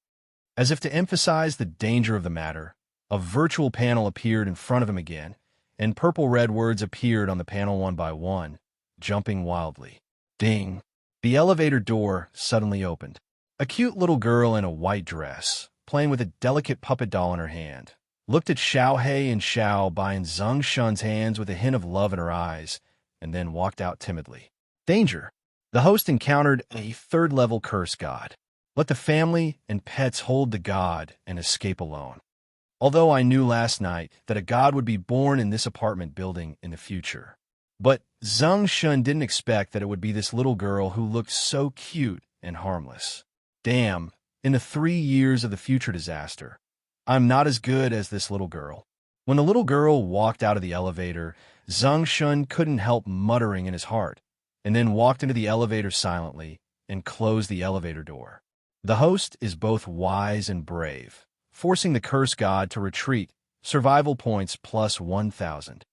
As if to emphasize the danger of the matter, a virtual panel appeared in front of him again, and purple-red words appeared on the panel one by one, jumping wildly. Ding! The elevator door suddenly opened. A cute little girl in a white dress, playing with a delicate puppet doll in her hand, looked at Xiao He and Xiao Bai in Zeng Shen's hands with a hint of love in her eyes, and then walked out timidly. Danger! The host encountered a third-level curse god. Let the family and pets hold the god and escape alone. Although I knew last night that a god would be born in this apartment building in the future. But Zeng Shen didn't expect that it would be this little girl who looked so cute and harmless. Damn, in the 3 years of the future disaster, I'm not as good as this little girl. When the little girl walked out of the elevator, Zeng Shen couldn't help muttering in his heart, and then walked into the elevator silently and closed the elevator door. The host is both wise and brave, forcing the curse god to retreat, survival points plus 1,000.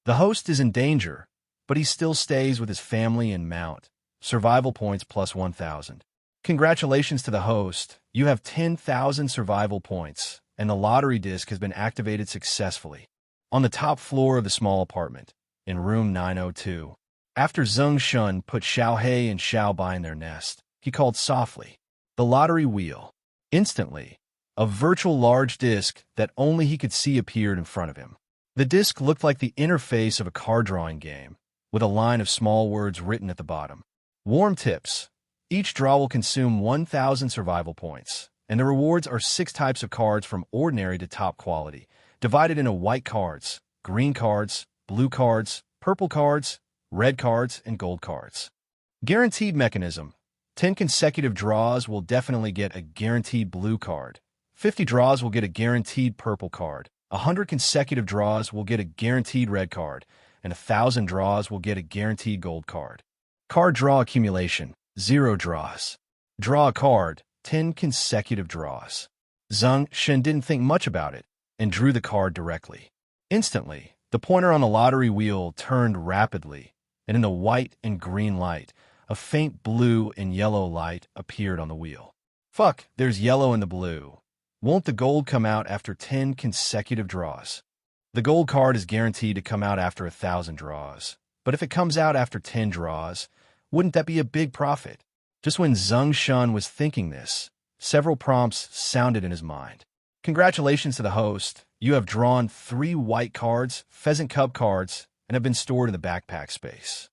The host is in danger, but he still stays with his family and mount, survival points plus 1,000. Congratulations to the host, you have 10,000 survival points, and the lottery disc has been activated successfully. On the top floor of the small apartment, in room 902. After Zeng Shen put Xiao He and Xiao Bai in their nest, he called softly, "The lottery wheel." Instantly, a virtual large disc that only he could see appeared in front of him. The disc looked like the interface of a card drawing game, with a line of small words written at the bottom. Warm tips. Each draw will consume 1,000 survival points, and the rewards are 6 types of cards from ordinary to top quality, divided into white cards, green cards, blue cards, purple cards, red cards, and gold cards. Guaranteed mechanism. 10 consecutive draws will definitely get a guaranteed blue card. 50 draws will get a guaranteed purple card. 100 consecutive draws will get a guaranteed red card, and 1,000 draws will get a guaranteed gold card. Card draw accumulation. 0 draws. Draw a card. 10 consecutive draws. Zeng Shen didn't think much about it and drew the card directly. Instantly, the pointer on the lottery wheel turned rapidly, and in the white and green light, a faint blue and yellow light appeared on the wheel. Fuck, there's yellow in the blue. Won't the gold come out after 10 consecutive draws? The gold card is guaranteed to come out after 1,000 draws, but if it comes out after 10 draws, wouldn't that be a big profit? Just when Zeng Shen was thinking this, several prompts sounded in his mind. Congratulations to the host. You have drawn 3 white cards, pheasant cub cards, and have been stored in the backpack space.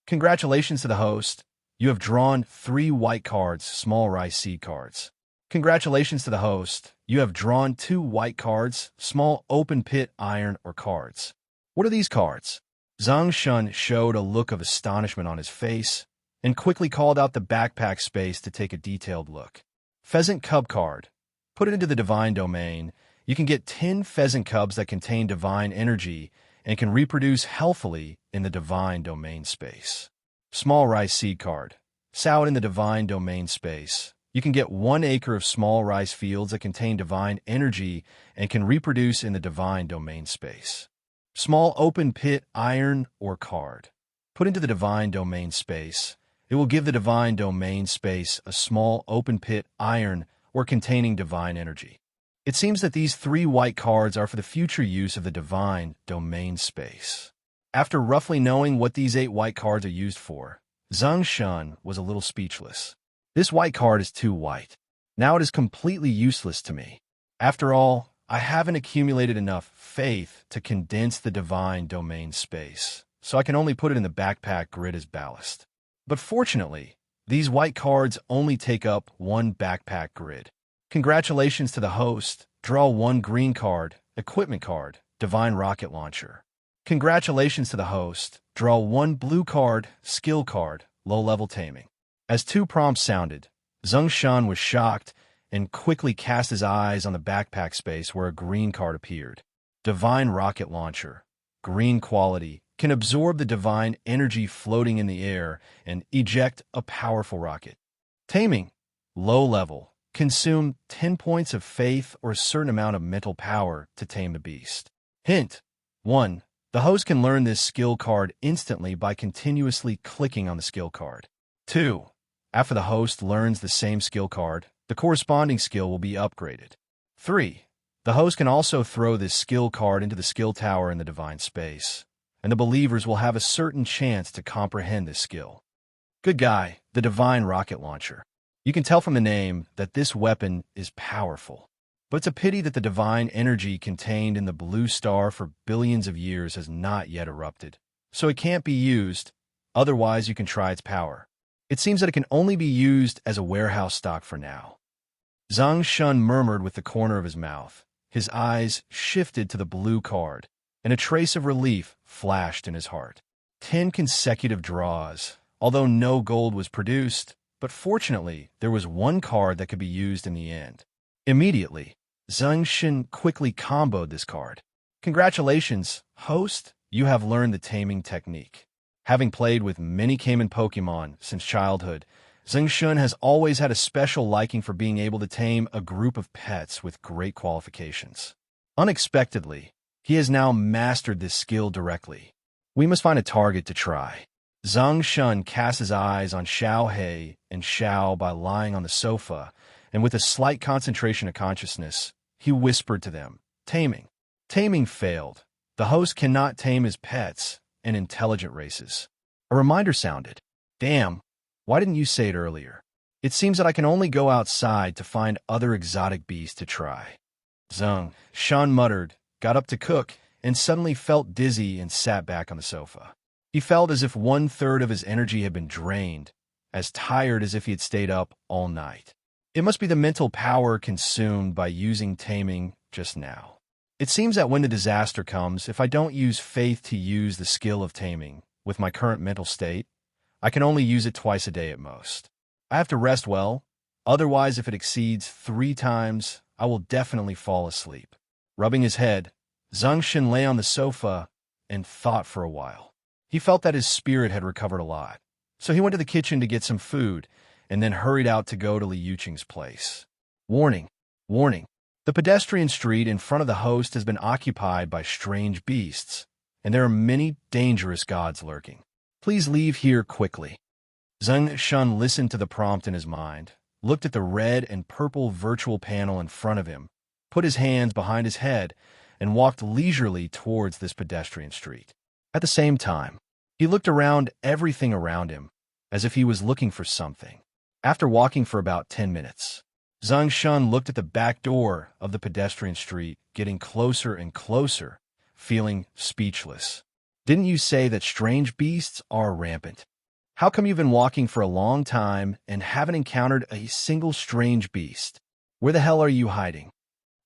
Congratulations to the host. You have drawn 3 white cards, small rice seed cards. Congratulations to the host. You have drawn 2 white cards, small open pit iron or cards. What are these cards? Zeng Shen showed a look of astonishment on his face and quickly called out the backpack space to take a detailed look. Pheasant cub card. Put it into the divine domain. You can get 10 pheasant cubs that contain divine energy and can reproduce healthily in the divine domain space. Small rice seed card. Sow it in the divine domain space. You can get 1 acre of small rice fields that contain divine energy and can reproduce in the divine domain space. Small open pit iron or card. Put into the divine domain space. It will give the divine domain space a small open pit iron or containing divine energy. It seems that these 3 white cards are for the future use of the divine domain space. After roughly knowing what these 8 white cards are used for, Zeng Shen was a little speechless. This white card is too white. Now it is completely useless to me. After all, I haven't accumulated enough faith to condense the divine domain space, so I can only put it in the backpack grid as ballast. But fortunately, these white cards only take up 1 backpack grid. Congratulations to the host. Draw 1 green card, equipment card, divine rocket launcher. Congratulations to the host. Draw 1 blue card, skill card, low-level taming. As 2 prompts sounded, Zeng Shen was shocked and quickly cast his eyes on the backpack space where a green card appeared. Divine rocket launcher. Green quality. Can absorb the divine energy floating in the air and eject a powerful rocket. Taming. Low level. Consume 10 points of faith or a certain amount of mental power to tame the beast. Hint. 1. The host can learn this skill card instantly by continuously clicking on the skill card. 2. After the host learns the same skill card, the corresponding skill will be upgraded. 3. The host can also throw this skill card into the skill tower in the divine space, and the believers will have a certain chance to comprehend this skill. Good guy, the divine rocket launcher. You can tell from the name that this weapon is powerful. But it's a pity that the divine energy contained in the blue star for billions of years has not yet erupted. So it can't be used, otherwise you can try its power. It seems that it can only be used as a warehouse stock for now. Zeng Shen murmured with the corner of his mouth. His eyes shifted to the blue card, and a trace of relief flashed in his heart. 10 consecutive draws, although no gold was produced, but fortunately there was 1 card that could be used in the end. Immediately, Zeng Shen quickly comboed this card. Congratulations, host, you have learned the taming technique. Having played with many Cayman Pokemon since childhood, Zeng Shen has always had a special liking for being able to tame a group of pets with great qualifications. Unexpectedly, he has now mastered this skill directly. We must find a target to try. Zeng Shen cast his eyes on Xiao He and Xiao by lying on the sofa, and with a slight concentration of consciousness, he whispered to them, Taming. Taming failed. The host cannot tame his pets and intelligent races. A reminder sounded. Damn, why didn't you say it earlier? It seems that I can only go outside to find other exotic beasts to try. Zeng Shen muttered, got up to cook, and suddenly felt dizzy and sat back on the sofa. He felt as if 1/3 of his energy had been drained, as tired as if he had stayed up all night. It must be the mental power consumed by using taming just now. It seems that when the disaster comes, if I don't use faith to use the skill of taming, with my current mental state, I can only use it twice a day at most. I have to rest well, otherwise if it exceeds 3 times, I will definitely fall asleep. Rubbing his head, Zeng Shen lay on the sofa and thought for a while. He felt that his spirit had recovered a lot, so he went to the kitchen to get some food, and then hurried out to go to Li Yuqing's place. Warning! Warning! The pedestrian street in front of the host has been occupied by strange beasts, and there are many dangerous gods lurking. Please leave here quickly. Zeng Shen listened to the prompt in his mind, looked at the red and purple virtual panel in front of him, put his hands behind his head, and walked leisurely towards this pedestrian street. At the same time, he looked around everything around him, as if he was looking for something. After walking for about 10 minutes, Zeng Shen looked at the back door of the pedestrian street, getting closer and closer, feeling speechless. Didn't you say that strange beasts are rampant? How come you've been walking for a long time and haven't encountered a single strange beast? Where the hell are you hiding?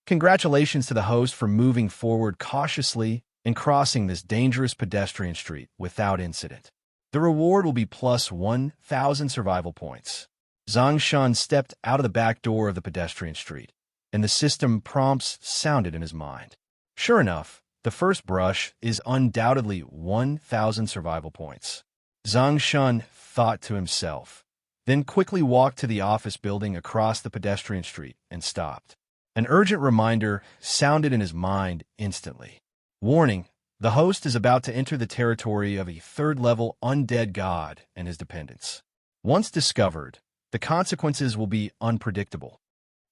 Congratulations to the host for moving forward cautiously and crossing this dangerous pedestrian street without incident. The reward will be plus 1,000 survival points. Zeng Shen stepped out of the back door of the pedestrian street, and the system prompts sounded in his mind. Sure enough, the first brush is undoubtedly 1,000 survival points. Zeng Shen thought to himself, then quickly walked to the office building across the pedestrian street and stopped. An urgent reminder sounded in his mind instantly. Warning, the host is about to enter the territory of a third-level undead god and his dependents. Once discovered, the consequences will be unpredictable.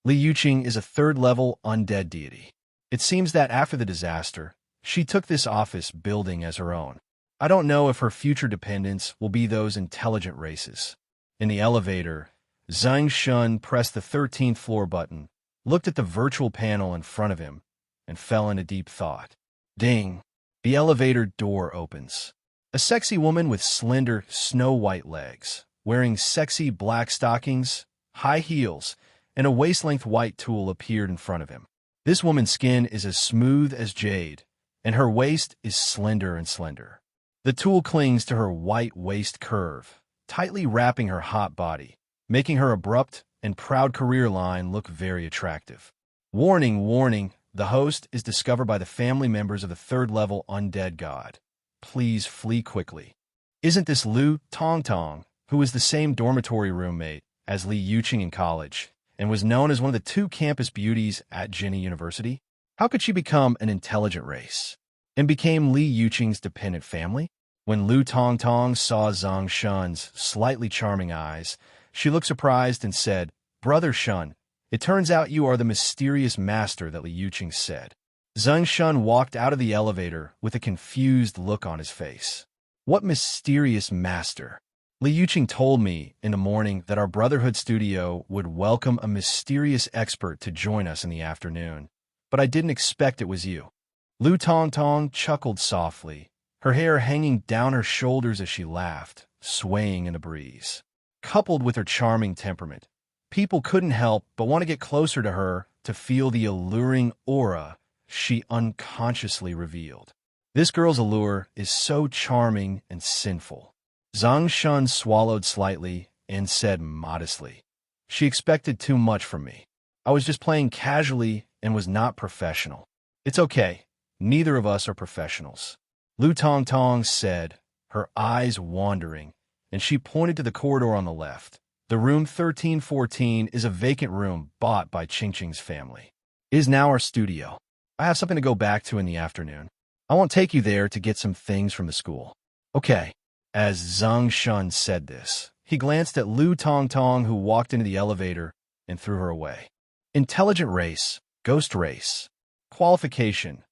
Li Yuqing is a third-level undead deity. It seems that after the disaster, she took this office building as her own. I don't know if her future dependents will be those intelligent races. In the elevator, Zeng Shen pressed the 13th floor button, looked at the virtual panel in front of him, and fell into deep thought. Ding! The elevator door opens. A sexy woman with slender, snow-white legs, wearing sexy black stockings, high heels, and a waist-length white tulle appeared in front of him. This woman's skin is as smooth as jade, and her waist is slender and slender. The tulle clings to her white waist curve, tightly wrapping her hot body, making her abrupt and proud career line look very attractive. Warning, warning, the host is discovered by the family members of the third-level undead god. Please flee quickly. Isn't this Lu Tongtong, who is the same dormitory roommate as Li Yuqing in college, and was known as one of the two campus beauties at Jinni University? How could she become an intelligent race and became Li Yuqing's dependent family? When Lu Tongtong saw Zeng Shen's slightly charming eyes, she looked surprised and said, "Brother Shen, it turns out you are the mysterious master that Li Yuqing said." Zeng Shen walked out of the elevator with a confused look on his face. What mysterious master? Li Yuqing told me in the morning that our Brotherhood studio would welcome a mysterious expert to join us in the afternoon, but I didn't expect it was you. Lu Tongtong chuckled softly, her hair hanging down her shoulders as she laughed, swaying in the breeze. Coupled with her charming temperament, people couldn't help but want to get closer to her to feel the alluring aura she unconsciously revealed. This girl's allure is so charming and sinful. Zeng Shen swallowed slightly and said modestly, "She expected too much from me. I was just playing casually and was not professional." "It's okay. Neither of us are professionals," Lu Tongtong said, her eyes wandering, and she pointed to the corridor on the left. "The room 1314 is a vacant room bought by Qingqing's family. It is now our studio. I have something to go back to in the afternoon. I won't take you there to get some things from the school." "Okay." As Zeng Shen said this, he glanced at Lu Tongtong, who walked into the elevator and threw her away. Intelligent race, ghost race. Qualification: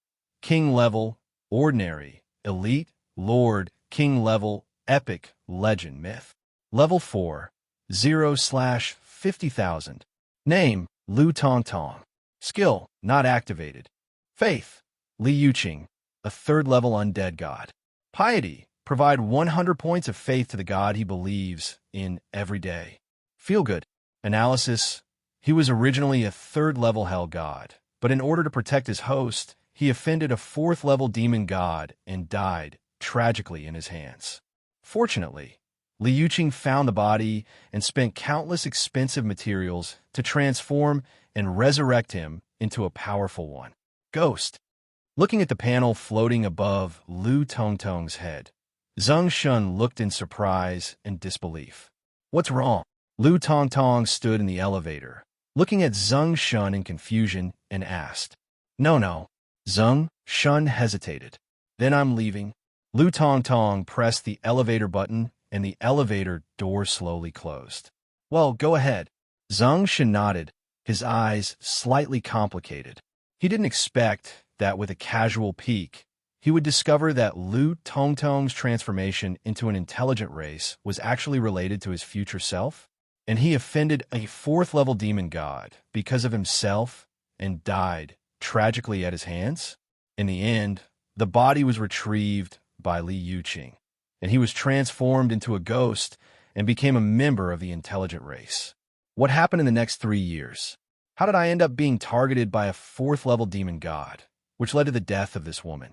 king level, ordinary, elite, lord, king level, epic, legend, myth. Level 4, 0/50,000. Name: Lu Tongtong. Skill: not activated. Faith: Li Yuqing, a third-level undead god. Piety: provide 100 points of faith to the god he believes in every day. Feel good. Analysis: he was originally a third-level hell god, but in order to protect his host, he offended a fourth-level demon god and died tragically in his hands. Fortunately, Li Yuqing found the body and spent countless expensive materials to transform and resurrect him into a powerful one. Ghost. Looking at the panel floating above Lu Tongtong's head, Zeng Shen looked in surprise and disbelief. "What's wrong?" Lu Tongtong stood in the elevator, looking at Zeng Shen in confusion, and asked. No. Zeng Shen hesitated. "Then I'm leaving." Lu Tongtong pressed the elevator button, and the elevator door slowly closed. "Well, go ahead." Zeng Shen nodded, his eyes slightly complicated. He didn't expect that with a casual peek, he would discover that Lu Tongtong's transformation into an intelligent race was actually related to his future self. and he offended a fourth-level demon god because of himself and died tragically at his hands? In the end, the body was retrieved by Li Yuqing, and he was transformed into a ghost and became a member of the intelligent race. What happened in the next 3 years? How did I end up being targeted by a fourth-level demon god, which led to the death of this woman?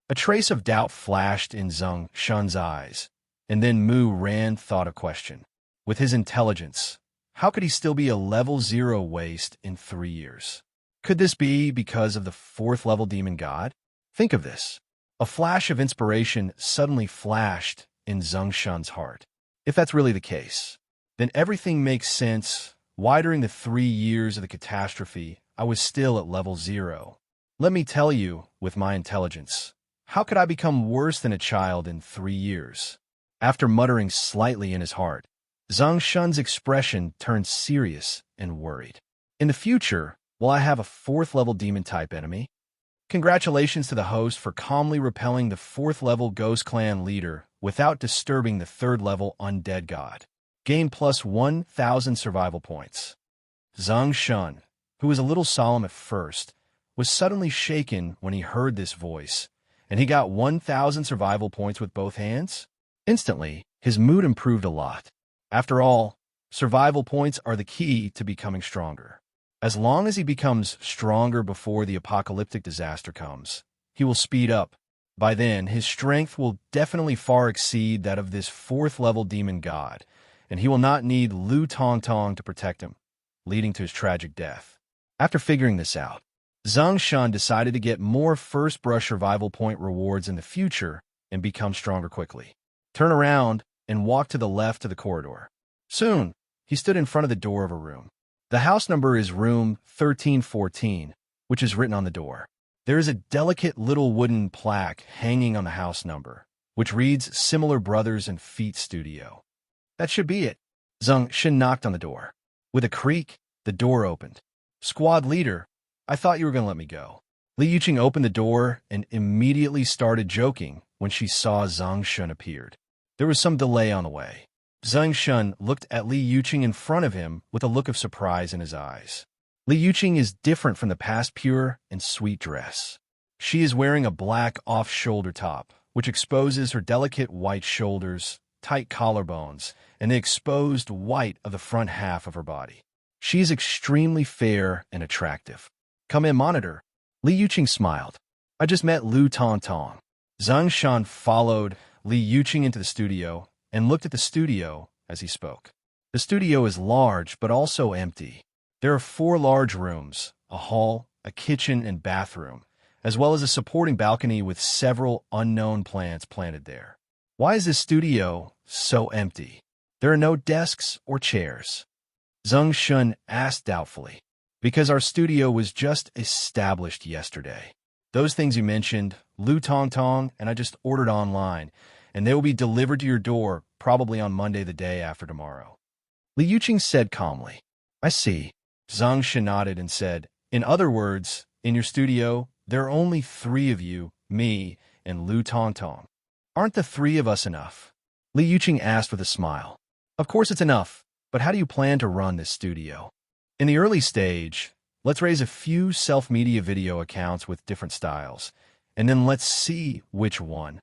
A trace of doubt flashed in Zeng Shen's eyes, and then Mu Ran thought a question. With his intelligence, how could he still be a level 0 waste in 3 years? Could this be because of the fourth-level demon god? Think of this. A flash of inspiration suddenly flashed in Zeng Shen's heart. If that's really the case, then everything makes sense. Why during the 3 years of the catastrophe, I was still at level 0? Let me tell you, with my intelligence, how could I become worse than a child in 3 years? After muttering slightly in his heart, Zeng Shen's expression turned serious and worried. In the future, will I have a fourth-level demon-type enemy? Congratulations to the host for calmly repelling the fourth-level Ghost Clan leader without disturbing the third-level undead god. Gain plus 1,000 survival points. Zeng Shen, who was a little solemn at first, was suddenly shaken when he heard this voice, and he got 1,000 survival points with both hands. Instantly, his mood improved a lot. After all, survival points are the key to becoming stronger. As long as he becomes stronger before the apocalyptic disaster comes, he will speed up. By then, his strength will definitely far exceed that of this fourth-level demon god, and he will not need Lu Tongtong to protect him, leading to his tragic death. After figuring this out, Zeng Shen decided to get more first-brush survival point rewards in the future and become stronger quickly. Turn around and walk to the left of the corridor. Soon, he stood in front of the door of a room. The house number is room 1314, which is written on the door. There is a delicate little wooden plaque hanging on the house number, which reads Similar Brothers and Feet Studio. That should be it. Zeng Shen knocked on the door. With a creak, the door opened. Squad leader, I thought you were going to let me go. Li Yuqing opened the door and immediately started joking when she saw Zeng Shen appeared. There was some delay on the way. Zeng Shen looked at Li Yuqing in front of him with a look of surprise in his eyes. Li Yuqing is different from the past pure and sweet dress. She is wearing a black off-shoulder top, which exposes her delicate white shoulders, tight collarbones, and the exposed white of the front half of her body. She is extremely fair and attractive. Come in, monitor. Li Yuqing smiled. I just met Lu Tongtong. Zeng Shen followed Li Yuqing into the studio and looked at the studio as he spoke. The studio is large but also empty. There are 4 large rooms, a hall, a kitchen, and bathroom, as well as a supporting balcony with several unknown plants planted there. Why is this studio so empty? There are no desks or chairs. Zeng Shen asked doubtfully. Because our studio was just established yesterday. Those things you mentioned, Lu Tongtong, and I just ordered online, and they will be delivered to your door probably on Monday the day after tomorrow. Li Yuqing said calmly. I see. Zeng Shen nodded and said, in other words, in your studio, there are only 3 of you, me, and Lu Tongtong. Aren't the 3 of us enough? Li Yuqing asked with a smile. Of course it's enough, but how do you plan to run this studio? In the early stage, let's raise a few self-media video accounts with different styles, and then let's see which one.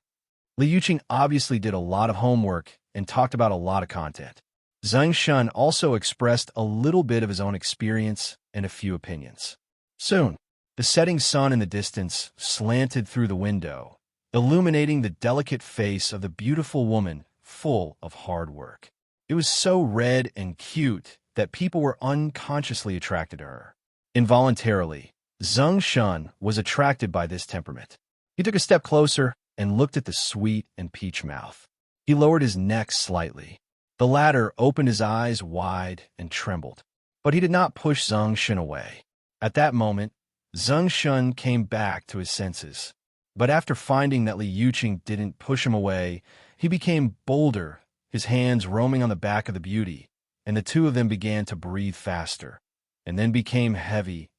Li Yuqing obviously did a lot of homework and talked about a lot of content. Zeng Shen also expressed a little bit of his own experience and a few opinions. Soon, the setting sun in the distance slanted through the window, illuminating the delicate face of the beautiful woman full of hard work. It was so red and cute that people were unconsciously attracted to her. Involuntarily, Zeng Shen was attracted by this temperament. He took a step closer and looked at the sweet and peach mouth. He lowered his neck slightly. The latter opened his eyes wide and trembled. But he did not push Zeng Shen away. At that moment, Zeng Shen came back to his senses. But after finding that Li Yuqing didn't push him away, he became bolder, his hands roaming on the back of the beauty, and the 2 of them began to breathe faster, and then became heavy,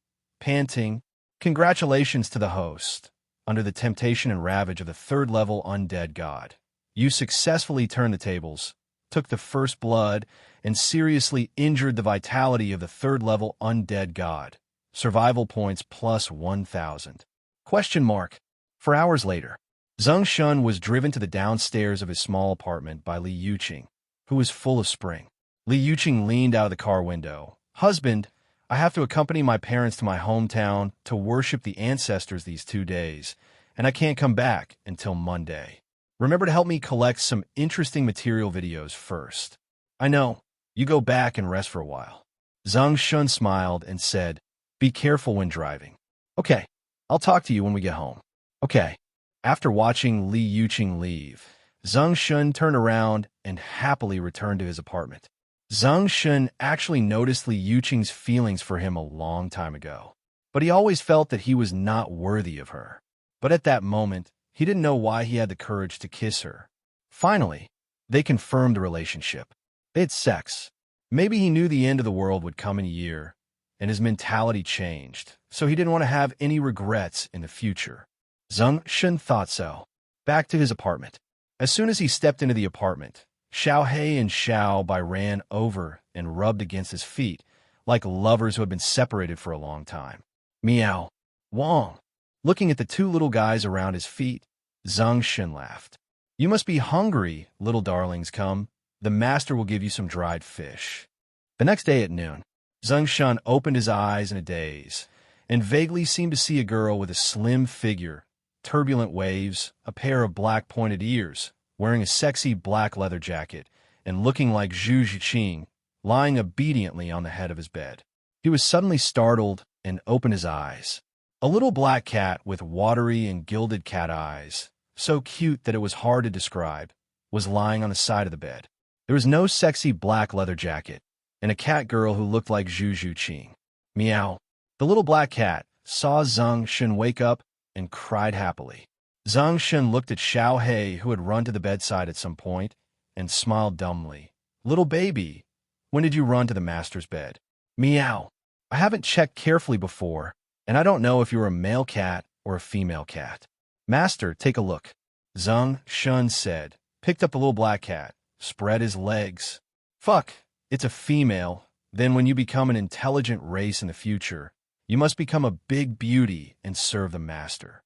panting. Congratulations to the host. Under the temptation and ravage of the 3rd-level undead god, you successfully turned the tables, took the first blood, and seriously injured the vitality of the third-level undead god. Survival points plus 1,000. Question mark. For hours later, Zeng Shen was driven to the downstairs of his small apartment by Li Yuqing, who was full of spring. Li Yuqing leaned out of the car window. Husband, I have to accompany my parents to my hometown to worship the ancestors these 2 days, and I can't come back until Monday. Remember to help me collect some interesting material videos first. I know. You go back and rest for a while. Zeng Shen smiled and said, be careful when driving. Okay, I'll talk to you when we get home. Okay. After watching Li Yuqing leave, Zeng Shen turned around and happily returned to his apartment. Zeng Shen actually noticed Li Yuqing's feelings for him a long time ago, but he always felt that he was not worthy of her. But at that moment, he didn't know why he had the courage to kiss her. Finally, they confirmed the relationship. They had sex. Maybe he knew the end of the world would come in a year, and his mentality changed, so he didn't want to have any regrets in the future. Zeng Shen thought so. Back to his apartment. As soon as he stepped into the apartment, Xiao He and Xiao Bai ran over and rubbed against his feet, like lovers who had been separated for a long time. Meow. Wong. Looking at the two little guys around his feet, Zeng Shen laughed. You must be hungry, little darlings, come. The master will give you some dried fish. The next day at noon, Zeng Shen opened his eyes in a daze, and vaguely seemed to see a girl with a slim figure, turbulent waves, a pair of black pointed ears, wearing a sexy black leather jacket, and looking like Zhu Zhiqing, lying obediently on the head of his bed. He was suddenly startled and opened his eyes. A little black cat with watery and gilded cat eyes, so cute that it was hard to describe, was lying on the side of the bed. There was no sexy black leather jacket, and a cat girl who looked like Zhu Zhiqing. Meow. The little black cat saw Zeng Shen wake up and cried happily. Zeng Shen looked at Xiao He, who had run to the bedside at some point, and smiled dumbly. Little baby, when did you run to the master's bed? Meow. I haven't checked carefully before, and I don't know if you're a male cat or a female cat. Master, take a look. Zeng Shen said, picked up the little black cat, spread his legs. Fuck, it's a female. Then when you become an intelligent race in the future, you must become a big beauty and serve the master.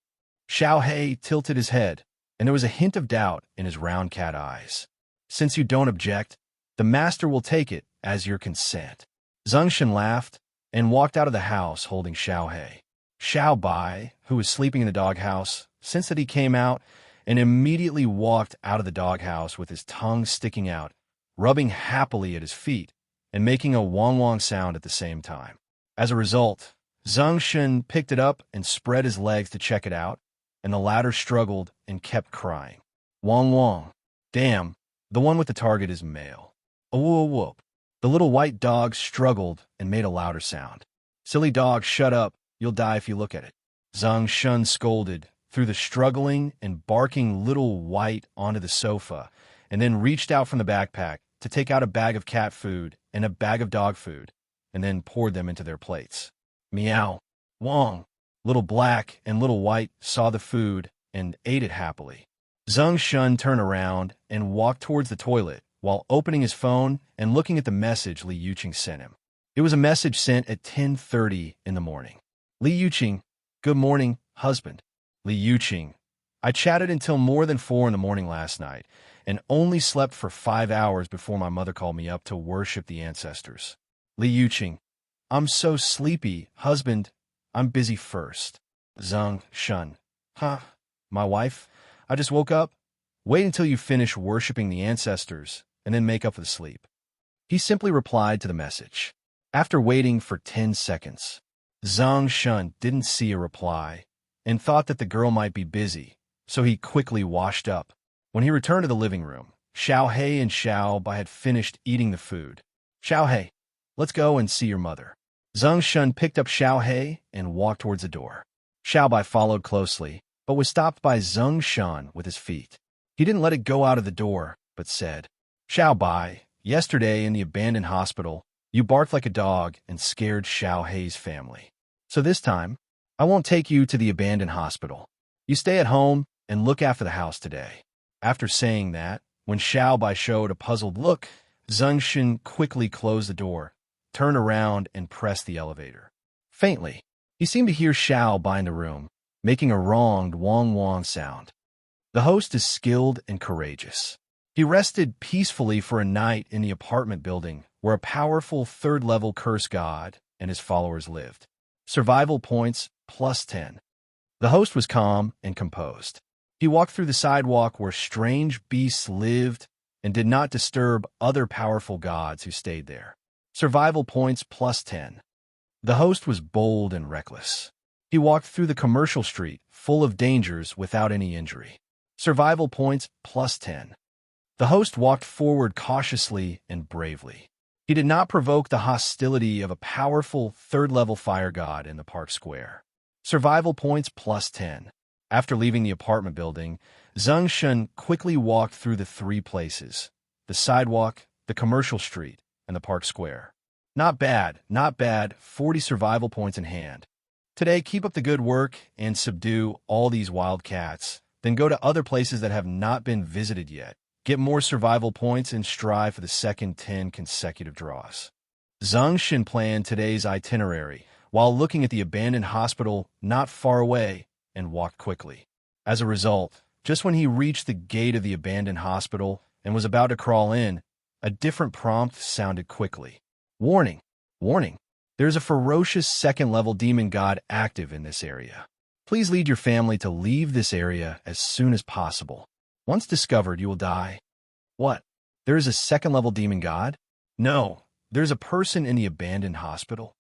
Xiao He tilted his head, and there was a hint of doubt in his round cat eyes. Since you don't object, the master will take it as your consent. Zeng Shen laughed and walked out of the house holding Xiao He. Xiao Bai, who was sleeping in the doghouse, sensed that he came out and immediately walked out of the doghouse with his tongue sticking out, rubbing happily at his feet and making a wong-wong sound at the same time. As a result, Zeng Shen picked it up and spread his legs to check it out, and the latter struggled and kept crying. Wong-wong. Damn, the one with the target is male. Whoop. The little white dog struggled and made a louder sound. Silly dog, shut up. You'll die if you look at it. Zeng Shen scolded, threw the struggling and barking little white onto the sofa, and then reached out from the backpack to take out a bag of cat food and a bag of dog food, and then poured them into their plates. Meow. Wong. Little black and little white saw the food and ate it happily. Zeng Shen turned around and walked towards the toilet while opening his phone and looking at the message Li Yuqing sent him. It was a message sent at 10:30 in the morning. Li Yuqing, good morning, husband. Li Yuqing, I chatted until more than 4 in the morning last night and only slept for 5 hours before my mother called me up to worship the ancestors. Li Yuqing, I'm so sleepy, husband. I'm busy first. Zeng Shen, huh? My wife? I just woke up. Wait until you finish worshiping the ancestors and then make up for the sleep. He simply replied to the message. After waiting for 10 seconds, Zeng Shen didn't see a reply and thought that the girl might be busy, so he quickly washed up. When he returned to the living room, Xiao He and Xiao Bai had finished eating the food. Xiao He, let's go and see your mother. Zeng Shen picked up Xiao He and walked towards the door. Xiao Bai followed closely, but was stopped by Zeng Shen with his feet. He didn't let it go out of the door, but said, Xiao Bai, yesterday in the abandoned hospital, you barked like a dog and scared Xiao He's family. So this time, I won't take you to the abandoned hospital. You stay at home and look after the house today. After saying that, When Xiao Bai showed a puzzled look, Zeng Shen quickly closed the door, turned around, and pressed the elevator. Faintly, he seemed to hear Xiao Bai in the room, making a wronged wong-wong sound. The host is skilled and courageous. He rested peacefully for a night in the apartment building where a powerful third-level curse god and his followers lived. Survival points +10. The host was calm and composed. He walked through the sidewalk where strange beasts lived and did not disturb other powerful gods who stayed there. Survival points +10. The host was bold and reckless. He walked through the commercial street, full of dangers without any injury. Survival points +10. The host walked forward cautiously and bravely. He did not provoke the hostility of a powerful third-level fire god in the park square. Survival points +10. After leaving the apartment building, Zeng Shen quickly walked through the three places: the sidewalk, the commercial street, and the park square. Not bad, 40 survival points in hand. Today, keep up the good work and subdue all these wild cats. Then go to other places that have not been visited yet. Get more survival points and strive for the second 10 consecutive draws. Zeng Shen planned today's itinerary while looking at the abandoned hospital not far away and walked quickly. As a result, just when he reached the gate of the abandoned hospital and was about to crawl in, a different prompt sounded quickly. Warning! Warning! There's a ferocious second-level demon god active in this area. Please lead your family to leave this area as soon as possible. Once discovered, you will die. What? There is a second-level demon god? No, there's a person in the abandoned hospital.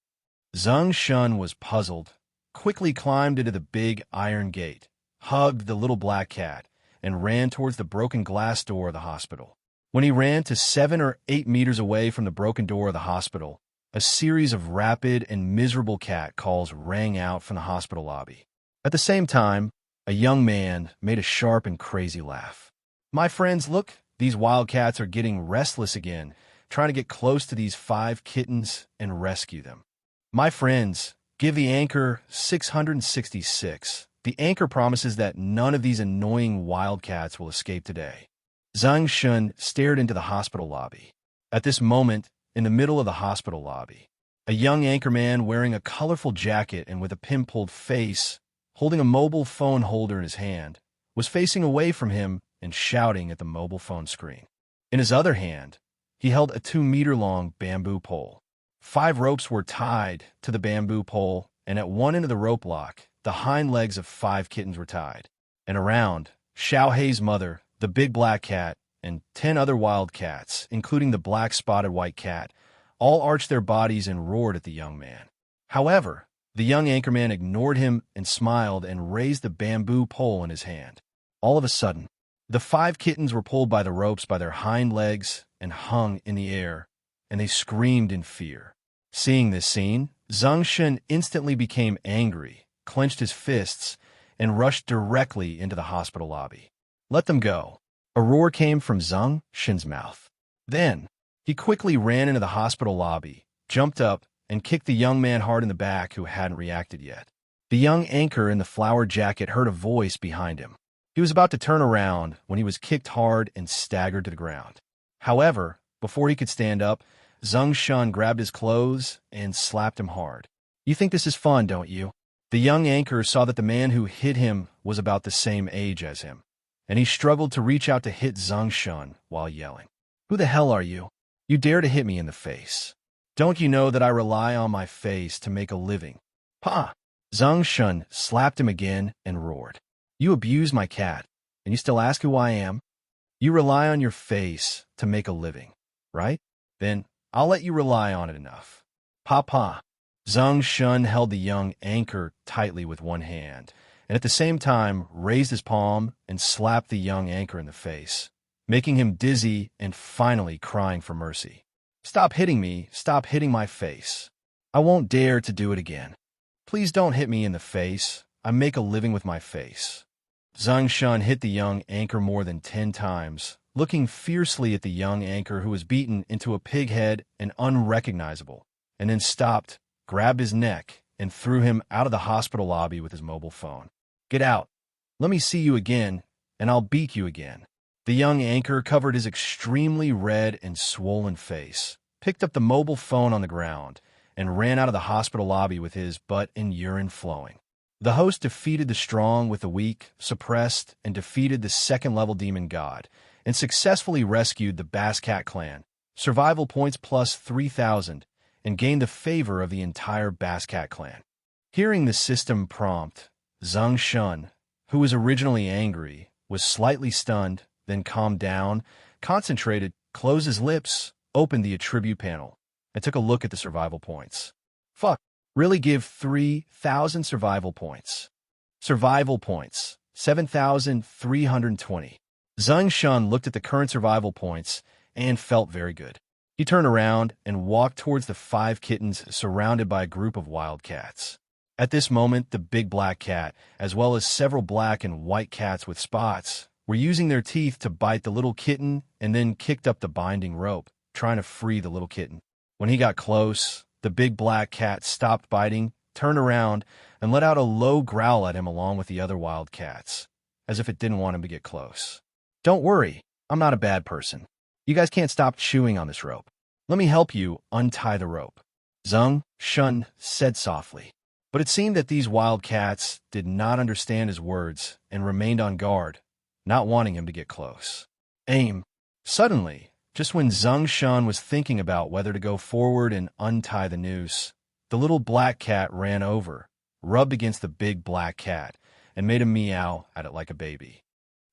Zeng Shen was puzzled, quickly climbed into the big iron gate, hugged the little black cat, and ran towards the broken glass door of the hospital. When he ran to 7 or 8 meters away from the broken door of the hospital, a series of rapid and miserable cat calls rang out from the hospital lobby. At the same time, a young man made a sharp and crazy laugh. My friends, look, these wildcats are getting restless again, trying to get close to these 5 kittens and rescue them. My friends, give the anchor 666. The anchor promises that none of these annoying wildcats will escape today. Zeng Shen stared into the hospital lobby. At this moment, in the middle of the hospital lobby, a young anchorman wearing a colorful jacket and with a pimpled face, holding a mobile phone holder in his hand, was facing away from him and shouting at the mobile phone screen. In his other hand, he held a 2-meter-long bamboo pole. 5 ropes were tied to the bamboo pole, and at one end of the rope lock, the hind legs of 5 kittens were tied. And around, Xiao Hei's mother, the big black cat, and 10 other wild cats, including the black-spotted white cat, all arched their bodies and roared at the young man. However, the young anchorman ignored him and smiled and raised the bamboo pole in his hand. All of a sudden, the 5 kittens were pulled by the ropes by their hind legs and hung in the air, and they screamed in fear. Seeing this scene, Zeng Shen instantly became angry, clenched his fists, and rushed directly into the hospital lobby. Let them go. A roar came from Zeng Shen's mouth. Then, he quickly ran into the hospital lobby, jumped up, and kicked the young man hard in the back who hadn't reacted yet. The young anchor in the flower jacket heard a voice behind him. He was about to turn around when he was kicked hard and staggered to the ground. However, before he could stand up, Zeng Shen grabbed his clothes and slapped him hard. You think this is fun, don't you? The young anchor saw that the man who hit him was about the same age as him, and he struggled to reach out to hit Zeng Shen while yelling. Who the hell are you? You dare to hit me in the face. Don't you know that I rely on my face to make a living? Pa! Zeng Shen slapped him again and roared. You abuse my cat, and you still ask who I am? You rely on your face to make a living, right? Then I'll let you rely on it enough. Pa. Zeng Shen held the young anchor tightly with one hand, and at the same time raised his palm and slapped the young anchor in the face, making him dizzy and finally crying for mercy. Stop hitting me, stop hitting my face. I won't dare to do it again. Please don't hit me in the face. I make a living with my face. Zeng Shen hit the young anchor more than 10 times, looking fiercely at the young anchor who was beaten into a pig head and unrecognizable, and then stopped, grabbed his neck, and threw him out of the hospital lobby with his mobile phone. Get out. Let me see you again, and I'll beat you again. The young anchor covered his extremely red and swollen face, picked up the mobile phone on the ground, and ran out of the hospital lobby with his butt and urine flowing. The host defeated the strong with the weak, suppressed, and defeated the second-level demon god, and successfully rescued the Bascat clan, survival points plus 3,000, and gained the favor of the entire Bascat clan. Hearing the system prompt, Zeng Shen, who was originally angry, was slightly stunned, then calmed down, concentrated, closed his lips, opened the attribute panel, and took a look at the survival points. Fuck. Really give 3,000 survival points. Survival points, 7,320. Zeng Shen looked at the current survival points and felt very good. He turned around and walked towards the 5 kittens surrounded by a group of wildcats. At this moment, the big black cat, as well as several black and white cats with spots, were using their teeth to bite the little kitten and then kicked up the binding rope, trying to free the little kitten. When he got close, the big black cat stopped biting, turned around, and let out a low growl at him along with the other wild cats, as if it didn't want him to get close. Don't worry, I'm not a bad person. You guys can't stop chewing on this rope. Let me help you untie the rope, Zeng Shen said softly. But it seemed that these wild cats did not understand his words and remained on guard, not wanting him to get close. Aim. Suddenly, just when Zeng Shen was thinking about whether to go forward and untie the noose, the little black cat ran over, rubbed against the big black cat, and made a meow at it like a baby.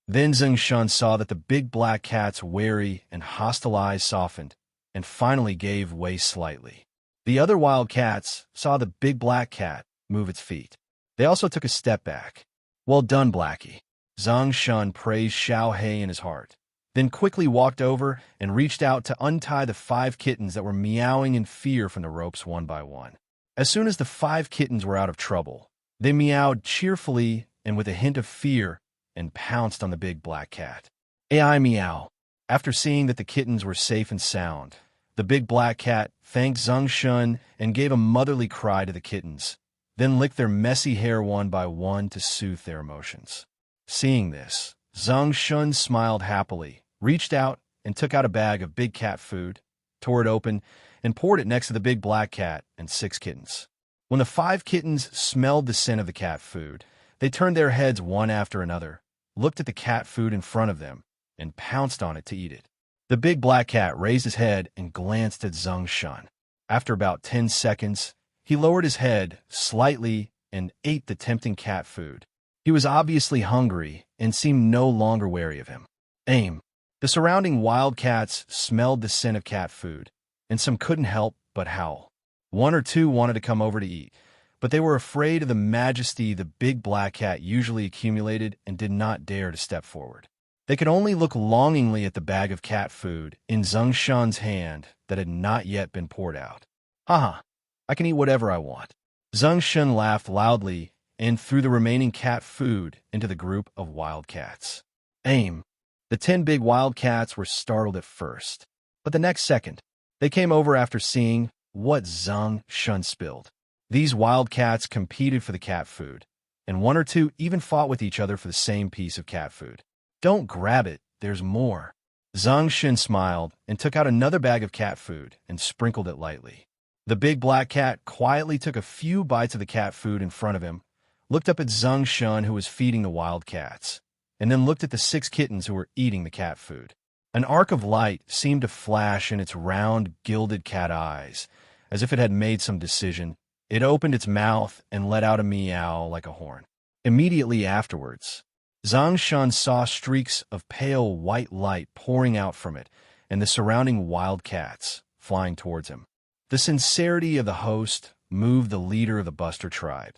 Then Zeng Shen saw that the big black cat's wary and hostile eyes softened, and finally gave way slightly. The other wild cats saw the big black cat move its feet. They also took a step back. Well done, Blackie. Zeng Shen praised Xiao He in his heart, then quickly walked over and reached out to untie the 5 kittens that were meowing in fear from the ropes one by one. As soon as the 5 kittens were out of trouble, they meowed cheerfully and with a hint of fear and pounced on the big black cat. AI meow. After seeing that the kittens were safe and sound, the big black cat thanked Zeng Shen and gave a motherly cry to the kittens, then licked their messy hair one by one to soothe their emotions. Seeing this, Zeng Shen smiled happily, reached out and took out a bag of big cat food, tore it open, and poured it next to the big black cat and 6 kittens. When the 5 kittens smelled the scent of the cat food, they turned their heads one after another, looked at the cat food in front of them, and pounced on it to eat it. The big black cat raised his head and glanced at Zeng Shen. After about 10 seconds, he lowered his head slightly and ate the tempting cat food. He was obviously hungry and seemed no longer wary of him. Aim. The surrounding wildcats smelled the scent of cat food, and some couldn't help but howl. 1 or 2 wanted to come over to eat, but they were afraid of the majesty the big black cat usually accumulated and did not dare to step forward. They could only look longingly at the bag of cat food in Zeng Shen's hand that had not yet been poured out. Haha, I can eat whatever I want. Zeng Shen laughed loudly and threw the remaining cat food into the group of wildcats. Aim. The 10 big wildcats were startled at first, but the next second, they came over after seeing what Zeng Shen spilled. These wildcats competed for the cat food, and 1 or 2 even fought with each other for the same piece of cat food. Don't grab it, there's more. Zeng Shen smiled and took out another bag of cat food and sprinkled it lightly. The big black cat quietly took a few bites of the cat food in front of him, looked up at Zeng Shen, who was feeding the wildcats, and then looked at the 6 kittens who were eating the cat food. An arc of light seemed to flash in its round, gilded cat eyes, as if it had made some decision. It opened its mouth and let out a meow like a horn. Immediately afterwards, Zeng Shen saw streaks of pale white light pouring out from it and the surrounding wildcats flying towards him. The sincerity of the host moved the leader of the Buster tribe,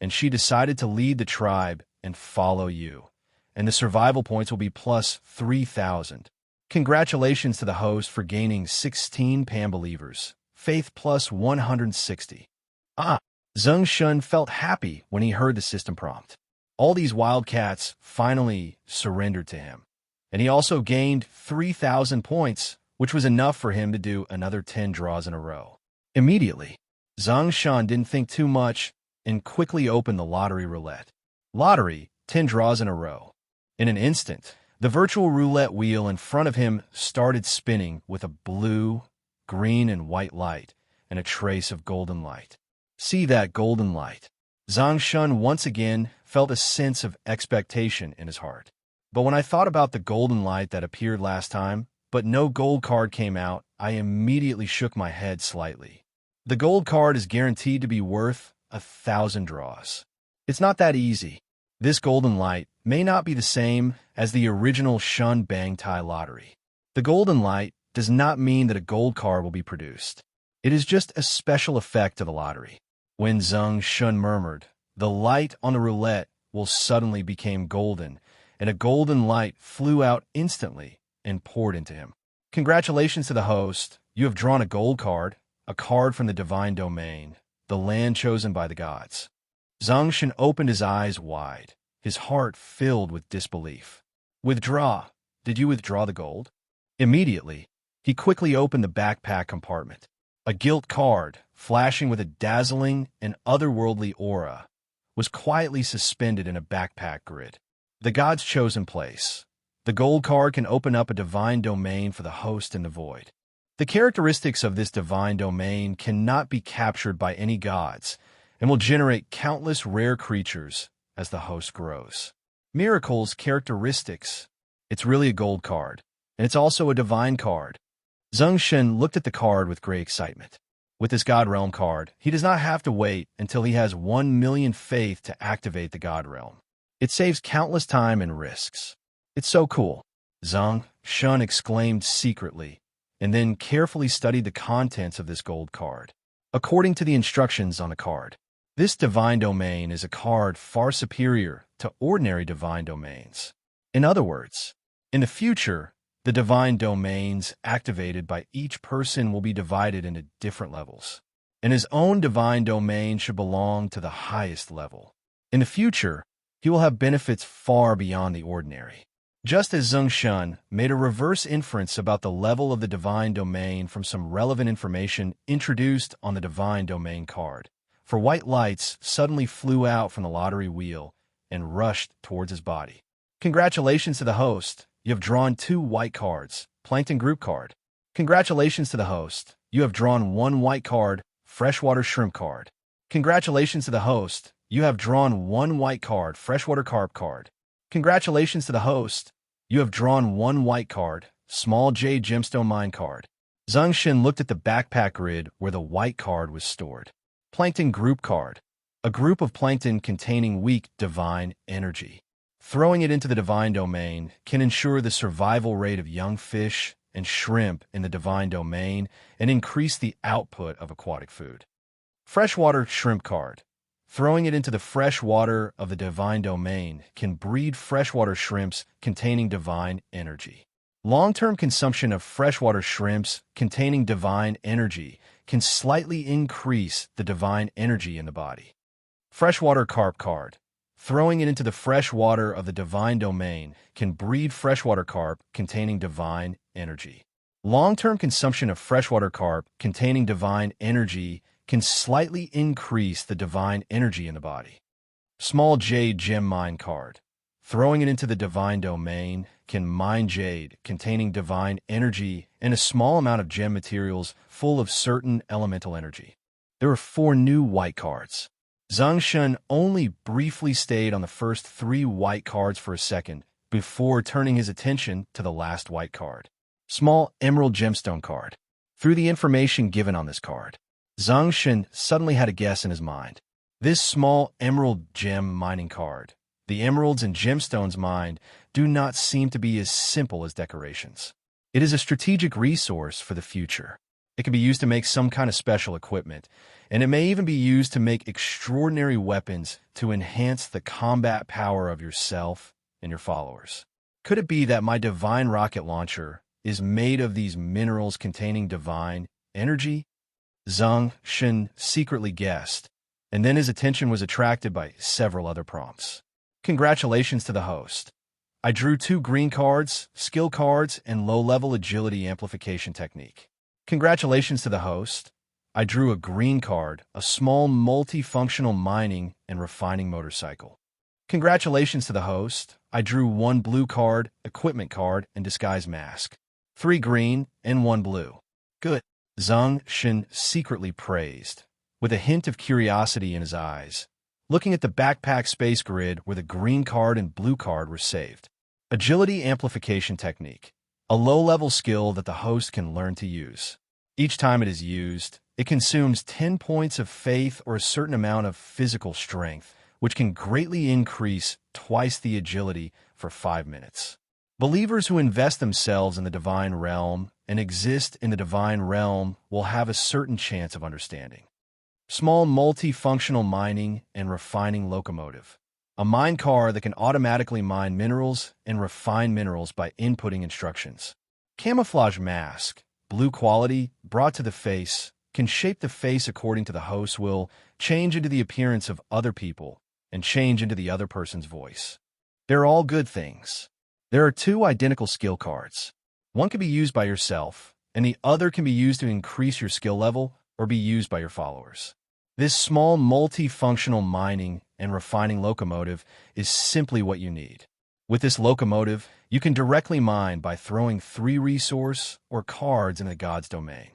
and she decided to lead the tribe and follow you, and the survival points will be plus 3,000. Congratulations to the host for gaining 16 Pan Believers, faith plus 160. Zeng Shen felt happy when he heard the system prompt. All these wildcats finally surrendered to him, and he also gained 3,000 points, which was enough for him to do another 10 draws in a row. Immediately, Zeng Shen didn't think too much and quickly opened the lottery roulette. Lottery, 10 draws in a row. In an instant, The virtual roulette wheel in front of him started spinning with a blue, green, and white light and a trace of golden light. See that golden light? Zeng Shen once again felt a sense of expectation in his heart. But when I thought about the golden light that appeared last time, but no gold card came out, I immediately shook my head slightly. The gold card is guaranteed to be worth 1,000 draws. It's not that easy. This golden light may not be the same as the original Shun Bang Tai lottery. The golden light does not mean that a gold card will be produced. It is just a special effect of the lottery. When Zeng Shen murmured, the light on the roulette will suddenly become golden, and a golden light flew out instantly and poured into him. Congratulations to the host. You have drawn a gold card, a card from the divine domain, the land chosen by the gods. Zeng Shen opened his eyes wide, his heart filled with disbelief. Withdraw. Did you withdraw the gold? Immediately, he quickly opened the backpack compartment. A gilt card, flashing with a dazzling and otherworldly aura, was quietly suspended in a backpack grid. The god's chosen place. The gold card can open up a divine domain for the host in the void. The characteristics of this divine domain cannot be captured by any gods and will generate countless rare creatures as the host grows. Miracles characteristics. It's really a gold card, and it's also a divine card. Zeng Shen looked at the card with great excitement. With this God Realm card, he does not have to wait until he has 1 million faith to activate the God Realm. It saves countless time and risks. It's so cool, Zeng Shen exclaimed secretly, and then carefully studied the contents of this gold card. According to the instructions on the card, this divine domain is a card far superior to ordinary divine domains. In other words, in the future, the divine domains activated by each person will be divided into different levels, and his own divine domain should belong to the highest level. In the future, he will have benefits far beyond the ordinary. Just as Zeng Shen made a reverse inference about the level of the divine domain from some relevant information introduced on the divine domain card, for white lights suddenly flew out from the lottery wheel and rushed towards his body. Congratulations to the host. You have drawn 2 white cards, Plankton Group card. Congratulations to the host. You have drawn 1 white card, Freshwater Shrimp card. Congratulations to the host. You have drawn 1 white card, Freshwater Carp card. Congratulations to the host. You have drawn 1 white card, Small Jade Gemstone Mine card. Zeng Shen looked at the backpack grid where the white card was stored. Plankton Group card. A group of plankton containing weak divine energy. Throwing it into the divine domain can ensure the survival rate of young fish and shrimp in the divine domain and increase the output of aquatic food. Freshwater Shrimp card. Throwing it into the fresh water of the divine domain can breed freshwater shrimps containing divine energy. Long-term consumption of freshwater shrimps containing divine energy can slightly increase the divine energy in the body. Freshwater Carp card. Throwing it into the fresh water of the divine domain can breed freshwater carp containing divine energy. Long-term consumption of freshwater carp containing divine energy can slightly increase the divine energy in the body. Small Jade Gem Mine card. Throwing it into the divine domain can mine jade containing divine energy and a small amount of gem materials full of certain elemental energy. There are 4 new white cards. Zeng Shen only briefly stayed on the first 3 white cards for a second before turning his attention to the last white card. Small Emerald Gemstone card. Through the information given on this card, Zeng Shen suddenly had a guess in his mind. This small emerald gem mining card. The emeralds and gemstones mined do not seem to be as simple as decorations. It is a strategic resource for the future. It can be used to make some kind of special equipment, and it may even be used to make extraordinary weapons to enhance the combat power of yourself and your followers. Could it be that my divine rocket launcher is made of these minerals containing divine energy? Zeng Shen secretly guessed, and then his attention was attracted by several other prompts. Congratulations to the host. I drew 2 green cards, skill cards, and low-level agility amplification technique. Congratulations to the host. I drew a green card, a small multifunctional mining and refining motorcycle. Congratulations to the host. I drew 1 blue card, equipment card, and disguise mask. 3 green and 1 blue. Good. Zeng Shen secretly praised, with a hint of curiosity in his eyes, looking at the backpack space grid where the green card and blue card were saved. Agility amplification technique. A low-level skill that the host can learn to use. Each time it is used, it consumes 10 points of faith or a certain amount of physical strength, which can greatly increase twice the agility for 5 minutes. Believers who invest themselves in the divine realm and exist in the divine realm will have a certain chance of understanding. Small multifunctional mining and refining locomotive. A mine car that can automatically mine minerals and refine minerals by inputting instructions. Camouflage mask. Blue quality, brought to the face, can shape the face according to the host will, change into the appearance of other people, and change into the other person's voice. They're all good things. There are 2 identical skill cards. One can be used by yourself, and the other can be used to increase your skill level or be used by your followers. This small multifunctional mining and refining locomotive is simply what you need. With this locomotive, you can directly mine by throwing 3 resource or cards in the god's domain.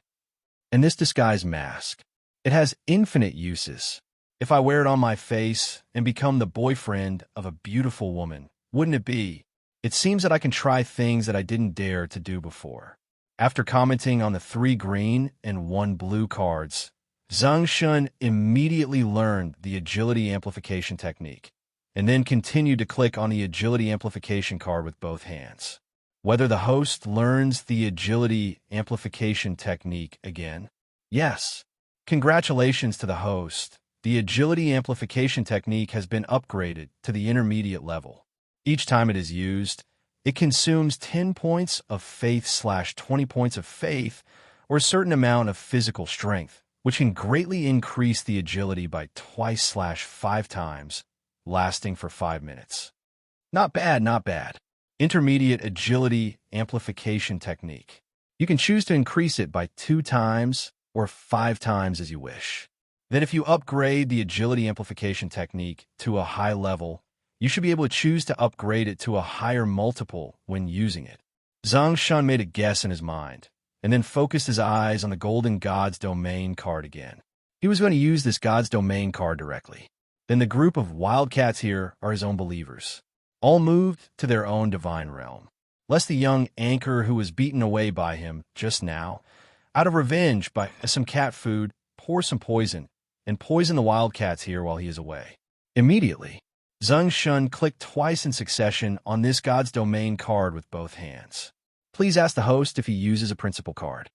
And this disguise mask, it has infinite uses. If I wear it on my face and become the boyfriend of a beautiful woman, wouldn't it be? It seems that I can try things that I didn't dare to do before. After commenting on the 3 green and 1 blue cards, Zeng Shen immediately learned the agility amplification technique, and then continued to click on the agility amplification card with both hands. Whether the host learns the agility amplification technique again? Yes. Congratulations to the host. The agility amplification technique has been upgraded to the intermediate level. Each time it is used, it consumes 10 points of faith/20 points of faith or a certain amount of physical strength, which can greatly increase the agility by twice/5 times, lasting for 5 minutes. Not bad, not bad. Intermediate agility amplification technique. You can choose to increase it by 2 times or 5 times as you wish. Then if you upgrade the agility amplification technique to a high level, you should be able to choose to upgrade it to a higher multiple when using it. Zeng Shen made a guess in his mind, and then focused his eyes on the golden God's Domain card again. He was going to use this God's Domain card directly. Then the group of wildcats here are his own believers, all moved to their own divine realm. Lest the young anchor who was beaten away by him just now, out of revenge by some cat food, pour some poison, and poison the wildcats here while he is away. Immediately, Zeng Shen clicked twice in succession on this God's Domain card with both hands. Please ask the host if he uses a principal card.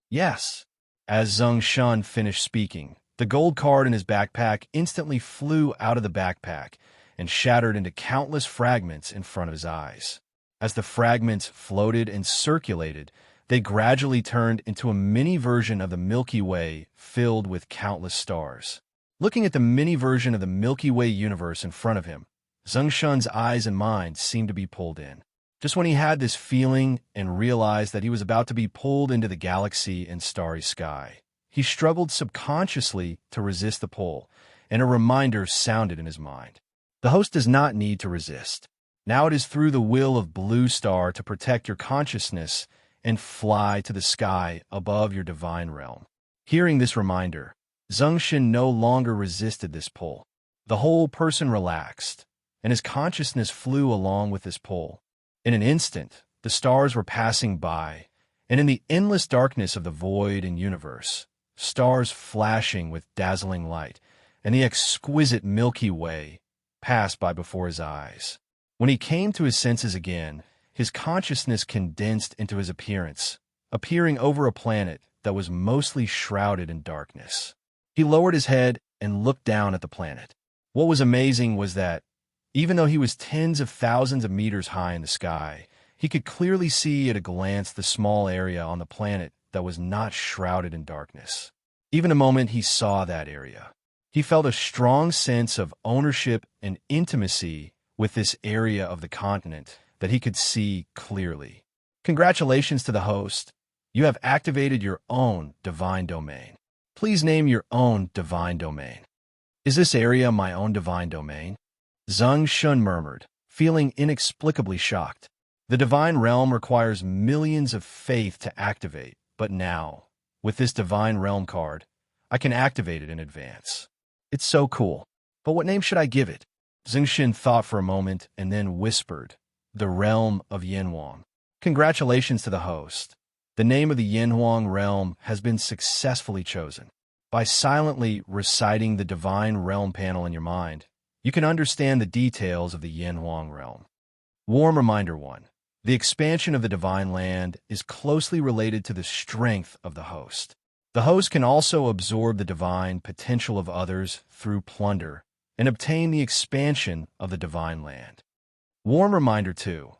Yes. As Zeng Shen finished speaking, the gold card in his backpack instantly flew out of the backpack and shattered into countless fragments in front of his eyes. As the fragments floated and circulated, they gradually turned into a mini version of the Milky Way filled with countless stars. Looking at the mini version of the Milky Way universe in front of him, Zeng Shen's eyes and mind seemed to be pulled in. Just when he had this feeling and realized that he was about to be pulled into the galaxy and starry sky, he struggled subconsciously to resist the pull, and a reminder sounded in his mind. The host does not need to resist. Now it is through the will of Blue Star to protect your consciousness and fly to the sky above your divine realm. Hearing this reminder, Zeng Shen no longer resisted this pull. The whole person relaxed, and his consciousness flew along with this pull. In an instant, the stars were passing by, and in the endless darkness of the void and universe, stars flashing with dazzling light, and the exquisite Milky Way passed by before his eyes. When he came to his senses again, his consciousness condensed into his appearance, appearing over a planet that was mostly shrouded in darkness. He lowered his head and looked down at the planet. What was amazing was that, even though he was tens of thousands of meters high in the sky, he could clearly see at a glance the small area on the planet that was not shrouded in darkness. Even the moment he saw that area, he felt a strong sense of ownership and intimacy with this area of the continent that he could see clearly. Congratulations to the host. You have activated your own divine domain. Please name your own divine domain. Is this area my own divine domain? Zeng Shen murmured, feeling inexplicably shocked. The divine realm requires millions of faith to activate, but now, with this divine realm card, I can activate it in advance. It's so cool. But what name should I give it? Zeng Shen thought for a moment and then whispered, the realm of Yanhuang. Congratulations to the host. The name of the Yanhuang realm has been successfully chosen. By silently reciting the divine realm panel in your mind, you can understand the details of the Yanhuang realm. Warm reminder 1. The expansion of the divine land is closely related to the strength of the host. The host can also absorb the divine potential of others through plunder and obtain the expansion of the divine land. Warm reminder 2.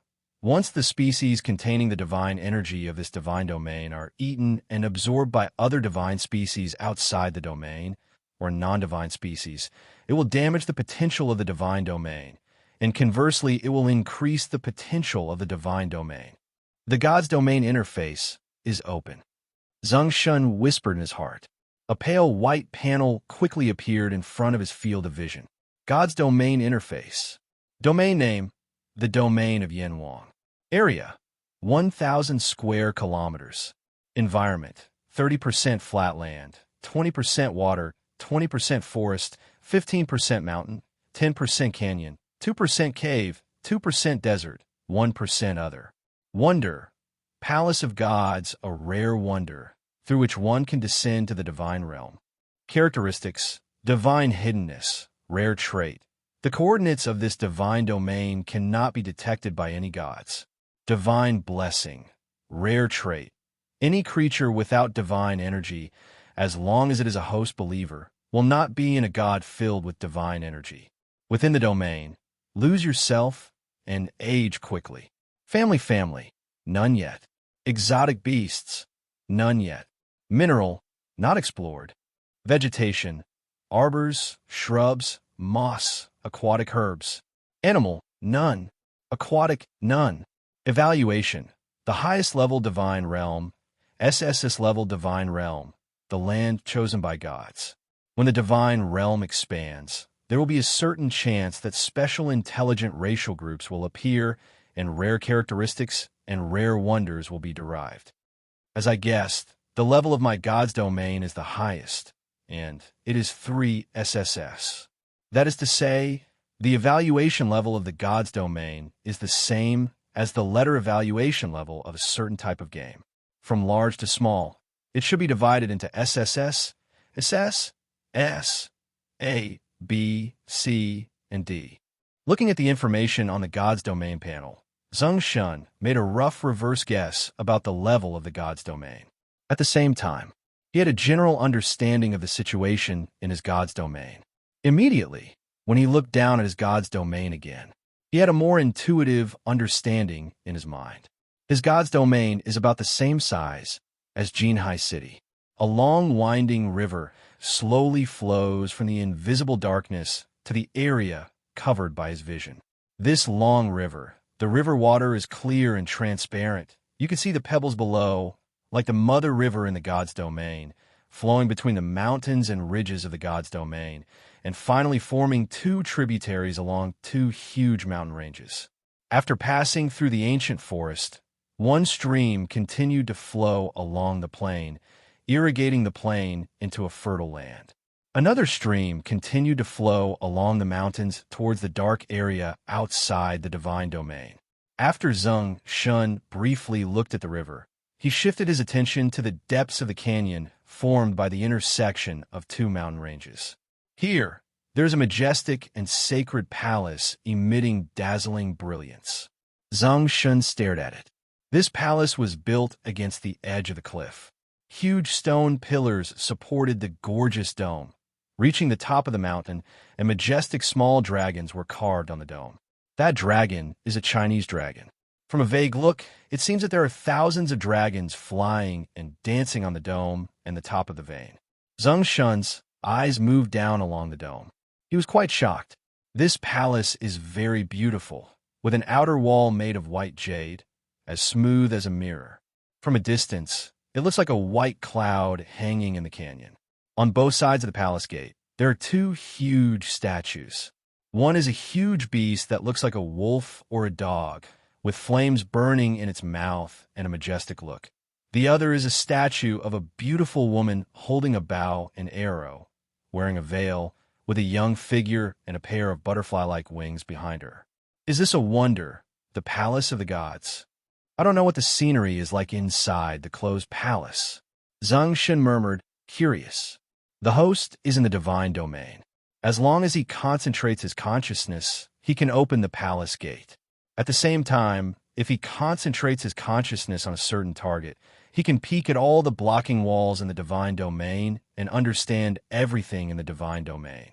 Once the species containing the divine energy of this divine domain are eaten and absorbed by other divine species outside the domain, or non-divine species, it will damage the potential of the divine domain, and conversely, it will increase the potential of the divine domain. The God's domain interface is open. Zeng Shen whispered in his heart. A pale white panel quickly appeared in front of his field of vision. God's domain interface. Domain name, the domain of Yanhuang. Area, 1,000 square kilometers. Environment, 30% flat land, 20% water, 20% forest, 15% mountain, 10% canyon, 2% cave, 2% desert, 1% other. Wonder, Palace of Gods, a rare wonder, through which one can descend to the divine realm. Characteristics, divine hiddenness, rare trait. The coordinates of this divine domain cannot be detected by any gods. Divine blessing, rare trait. Any creature without divine energy, as long as it is a host believer, will not be in a god filled with divine energy. Within the domain, lose yourself and age quickly. Family, none yet. Exotic beasts, none yet. Mineral, not explored. Vegetation, arbors, shrubs, moss, aquatic herbs. Animal, none. Aquatic, none. Evaluation, the highest level divine realm, SSS level divine realm, the land chosen by gods. When the divine realm expands, there will be a certain chance that special intelligent racial groups will appear and rare characteristics and rare wonders will be derived. As I guessed, the level of my God's domain is the highest, and it is 3 SSS. That is to say, the evaluation level of the God's domain is the same as the letter evaluation level of a certain type of game. From large to small, it should be divided into SSS, SS, S, A, B, C, and D. Looking at the information on the God's domain panel, Zeng Shen made a rough reverse guess about the level of the God's domain. At the same time, he had a general understanding of the situation in his God's domain. Immediately, when he looked down at his God's domain again, he had a more intuitive understanding in his mind. His God's domain is about the same size as Jinhai City. A long winding river slowly flows from the invisible darkness to the area covered by his vision. This long river, the river water is clear and transparent. You can see the pebbles below, like the mother river in the God's domain, flowing between the mountains and ridges of the God's domain, and finally forming 2 tributaries along 2 huge mountain ranges. After passing through the ancient forest, one stream continued to flow along the plain, irrigating the plain into a fertile land. Another stream continued to flow along the mountains towards the dark area outside the divine domain. After Zeng Shen briefly looked at the river, he shifted his attention to the depths of the canyon formed by the intersection of 2 mountain ranges. Here, there's a majestic and sacred palace emitting dazzling brilliance. Zeng Shen stared at it. This palace was built against the edge of the cliff. Huge stone pillars supported the gorgeous dome. Reaching the top of the mountain, and majestic small dragons were carved on the dome. That dragon is a Chinese dragon. From a vague look, it seems that there are thousands of dragons flying and dancing on the dome and the top of the vein. Zeng Shen's eyes moved down along the dome. He was quite shocked. This palace is very beautiful, with an outer wall made of white jade, as smooth as a mirror. From a distance, it looks like a white cloud hanging in the canyon. On both sides of the palace gate, there are 2 huge statues. One is a huge beast that looks like a wolf or a dog, with flames burning in its mouth and a majestic look. The other is a statue of a beautiful woman holding a bow and arrow, wearing a veil, with a young figure and a pair of butterfly-like wings behind her. Is this a wonder, the palace of the gods? I don't know what the scenery is like inside the closed palace. Zeng Shen murmured, curious. The host is in the divine domain. As long as he concentrates his consciousness, he can open the palace gate. At the same time, if he concentrates his consciousness on a certain target, he can peek at all the blocking walls in the divine domain and understand everything in the divine domain.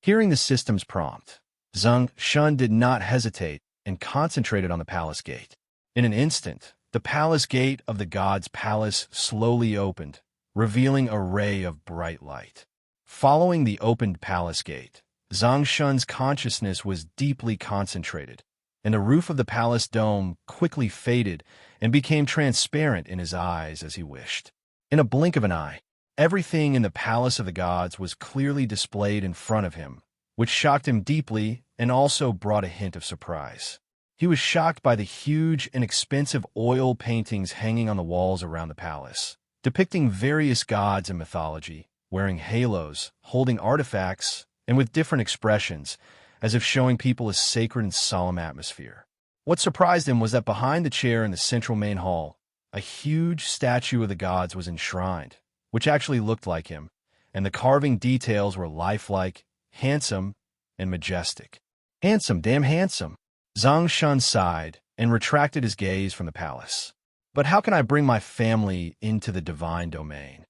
Hearing the system's prompt, Zeng Shen did not hesitate and concentrated on the palace gate. In an instant, the palace gate of the god's palace slowly opened, revealing a ray of bright light. Following the opened palace gate, Zeng Shen's consciousness was deeply concentrated, and the roof of the palace dome quickly faded and became transparent in his eyes as he wished. In a blink of an eye, everything in the palace of the gods was clearly displayed in front of him, which shocked him deeply and also brought a hint of surprise. He was shocked by the huge and expensive oil paintings hanging on the walls around the palace, depicting various gods in mythology, wearing halos, holding artifacts, and with different expressions, as if showing people a sacred and solemn atmosphere. What surprised him was that behind the chair in the central main hall, a huge statue of the gods was enshrined, which actually looked like him, and the carving details were lifelike, handsome, and majestic. Handsome, damn handsome. Zeng Shen sighed and retracted his gaze from the palace. But how can I bring my family into the divine domain?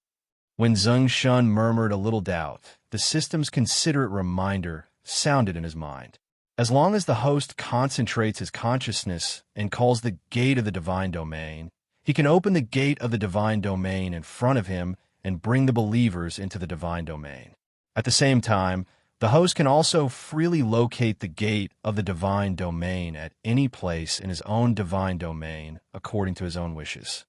When Zeng Shen murmured a little doubt, the system's considerate reminder sounded in his mind. As long as the host concentrates his consciousness and calls the gate of the divine domain, he can open the gate of the divine domain in front of him and bring the believers into the divine domain. At the same time, the host can also freely locate the gate of the divine domain at any place in his own divine domain according to his own wishes.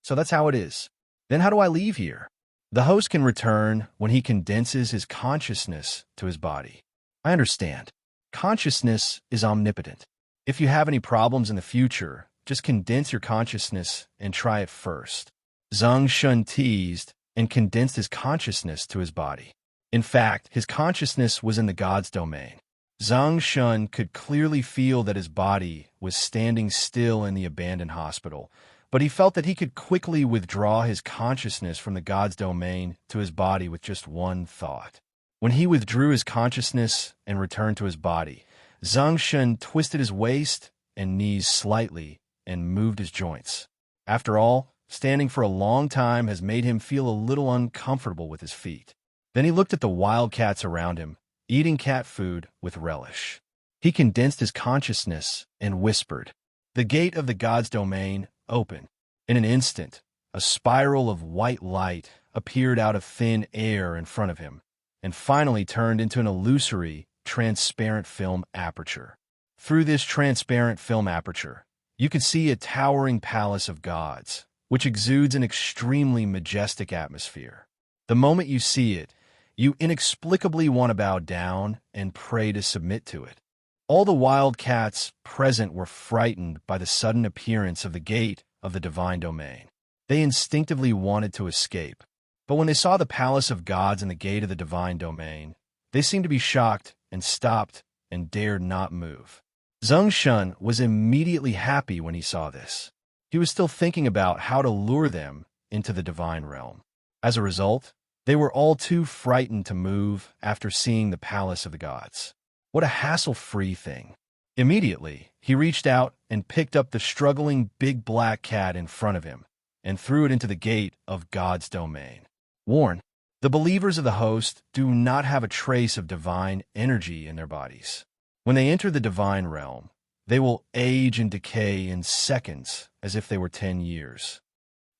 So that's how it is. Then how do I leave here? The host can return when he condenses his consciousness to his body. I understand. Consciousness is omnipotent. If you have any problems in the future, just condense your consciousness and try it first. Zeng Shen teased and condensed his consciousness to his body. In fact, his consciousness was in the god's domain. Zeng Shen could clearly feel that his body was standing still in the abandoned hospital, but he felt that he could quickly withdraw his consciousness from the god's domain to his body with just one thought. When he withdrew his consciousness and returned to his body, Zeng Shen twisted his waist and knees slightly and moved his joints. After all, standing for a long time has made him feel a little uncomfortable with his feet. Then he looked at the wild cats around him, eating cat food with relish. He condensed his consciousness and whispered, "The gate of the god's domain, open." In an instant, a spiral of white light appeared out of thin air in front of him, and finally turned into an illusory, transparent film aperture. Through this transparent film aperture, you could see a towering palace of gods, which exudes an extremely majestic atmosphere. The moment you see it, you inexplicably want to bow down and pray to submit to it. All the wild cats present were frightened by the sudden appearance of the gate of the divine domain. They instinctively wanted to escape, but when they saw the palace of gods and the gate of the divine domain, they seemed to be shocked and stopped and dared not move. Zeng Shen was immediately happy when he saw this. He was still thinking about how to lure them into the divine realm. As a result, they were all too frightened to move after seeing the palace of the gods. What a hassle-free thing. Immediately, he reached out and picked up the struggling big black cat in front of him and threw it into the gate of God's domain. Warn, the believers of the host do not have a trace of divine energy in their bodies. When they enter the divine realm, they will age and decay in seconds as if they were 10 years.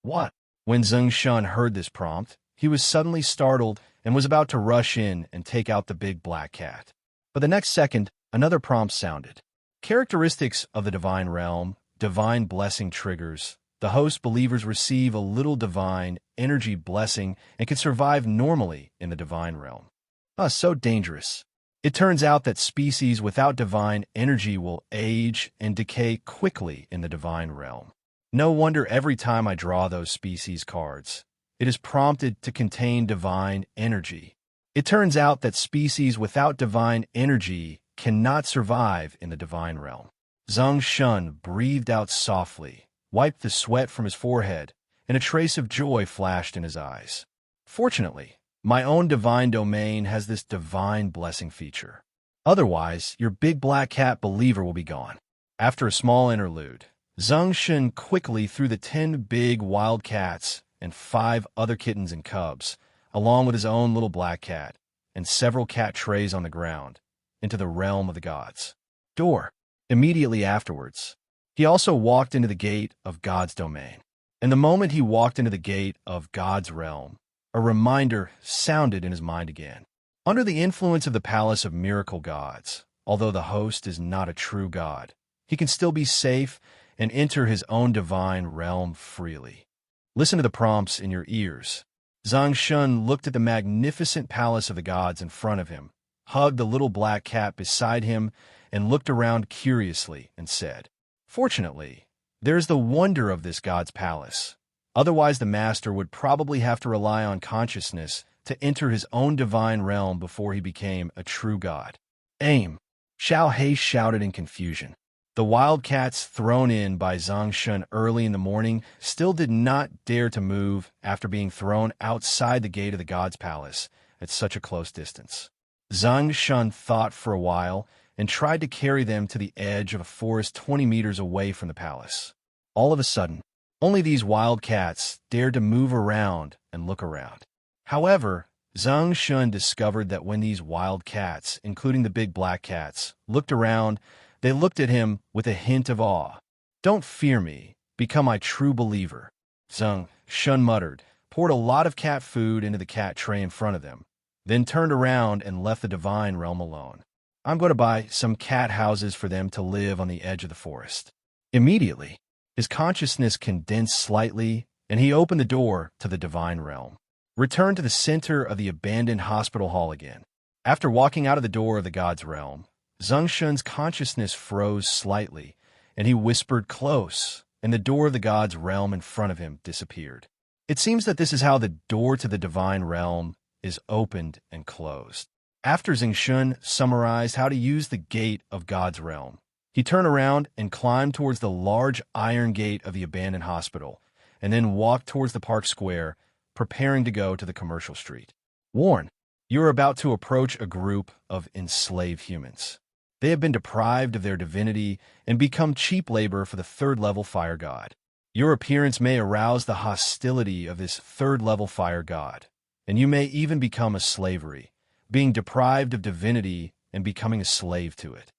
What? When Zeng Shen heard this prompt, he was suddenly startled and was about to rush in and take out the big black cat. But the next second, another prompt sounded. Characteristics of the divine realm, divine blessing triggers. The host believers receive a little divine energy blessing and can survive normally in the divine realm. So dangerous. It turns out that species without divine energy will age and decay quickly in the divine realm. No wonder every time I draw those species cards, it is prompted to contain divine energy. It turns out that species without divine energy cannot survive in the divine realm. Zeng Shen breathed out softly, wiped the sweat from his forehead, and a trace of joy flashed in his eyes. Fortunately, my own divine domain has this divine blessing feature. Otherwise, your big black cat believer will be gone. After a small interlude, Zeng Shen quickly threw the 10 big wild cats and 5 other kittens and cubs, along with his own little black cat, and several cat trays on the ground, into the realm of the gods. Door. Immediately afterwards, he also walked into the gate of God's domain. And the moment he walked into the gate of God's realm, a reminder sounded in his mind again. Under the influence of the palace of miracle gods, although the host is not a true god, he can still be safe and enter his own divine realm freely. Listen to the prompts in your ears. Zeng Shen looked at the magnificent palace of the gods in front of him, hugged the little black cat beside him, and looked around curiously and said, "Fortunately, there is the wonder of this god's palace. Otherwise, the master would probably have to rely on consciousness to enter his own divine realm before he became a true god." Aim! Xiao Hei shouted in confusion. The wildcats thrown in by Zeng Shen early in the morning still did not dare to move after being thrown outside the gate of the god's palace at such a close distance. Zeng Shen thought for a while and tried to carry them to the edge of a forest 20 meters away from the palace. All of a sudden, only these wild cats dared to move around and look around. However, Zeng Shen discovered that when these wild cats, including the big black cats, looked around, they looked at him with a hint of awe. "Don't fear me. Become my true believer," Zeng Shen muttered, poured a lot of cat food into the cat tray in front of them, then turned around and left the divine realm alone. "I'm going to buy some cat houses for them to live on the edge of the forest." Immediately, his consciousness condensed slightly, and he opened the door to the divine realm. Returned to the center of the abandoned hospital hall again. After walking out of the door of the god's realm, Zeng Shen's consciousness froze slightly, and he whispered close, and the door of the god's realm in front of him disappeared. It seems that this is how the door to the divine realm is opened and closed. After Zeng Shen summarized how to use the gate of God's realm, he turned around and climbed towards the large iron gate of the abandoned hospital, and then walked towards the park square, preparing to go to the commercial street. Warn, you are about to approach a group of enslaved humans. They have been deprived of their divinity and become cheap labor for the third-level fire god. Your appearance may arouse the hostility of this third-level fire god, and you may even become a slavery, being deprived of divinity and becoming a slave to it.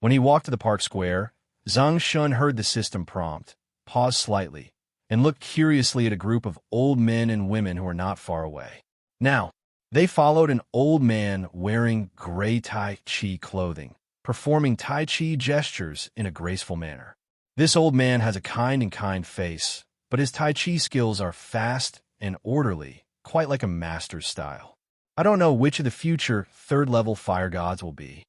When he walked to the park square, Zeng Shen heard the system prompt, paused slightly, and looked curiously at a group of old men and women who were not far away. Now, they followed an old man wearing gray Tai Chi clothing, performing Tai Chi gestures in a graceful manner. This old man has a kind face, but his Tai Chi skills are fast and orderly, quite like a master's style. I don't know which of the future third-level fire gods will be.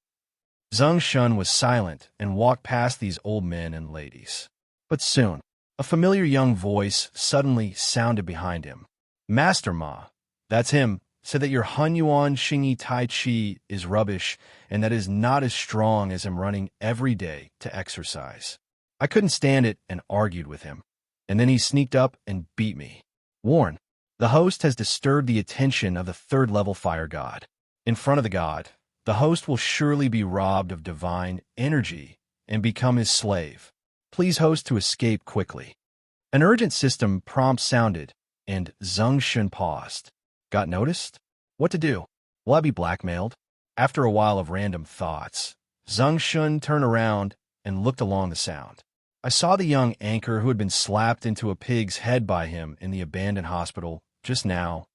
Zeng Shen was silent and walked past these old men and ladies. But soon, a familiar young voice suddenly sounded behind him. "Master Ma," that's him, said that your Hunyuan Xingyi Tai Chi is rubbish and that is not as strong as him running every day to exercise. I couldn't stand it and argued with him. And then he sneaked up and beat me. Warn, the host has disturbed the attention of the third-level fire god. In front of the god, the host will surely be robbed of divine energy and become his slave. Please host to escape quickly. An urgent system prompt sounded, and Zeng Shen paused. Got noticed? What to do? Will I be blackmailed? After a while of random thoughts, Zeng Shen turned around and looked along the sound. I saw the young anchor who had been slapped into a pig's head by him in the abandoned hospital just now,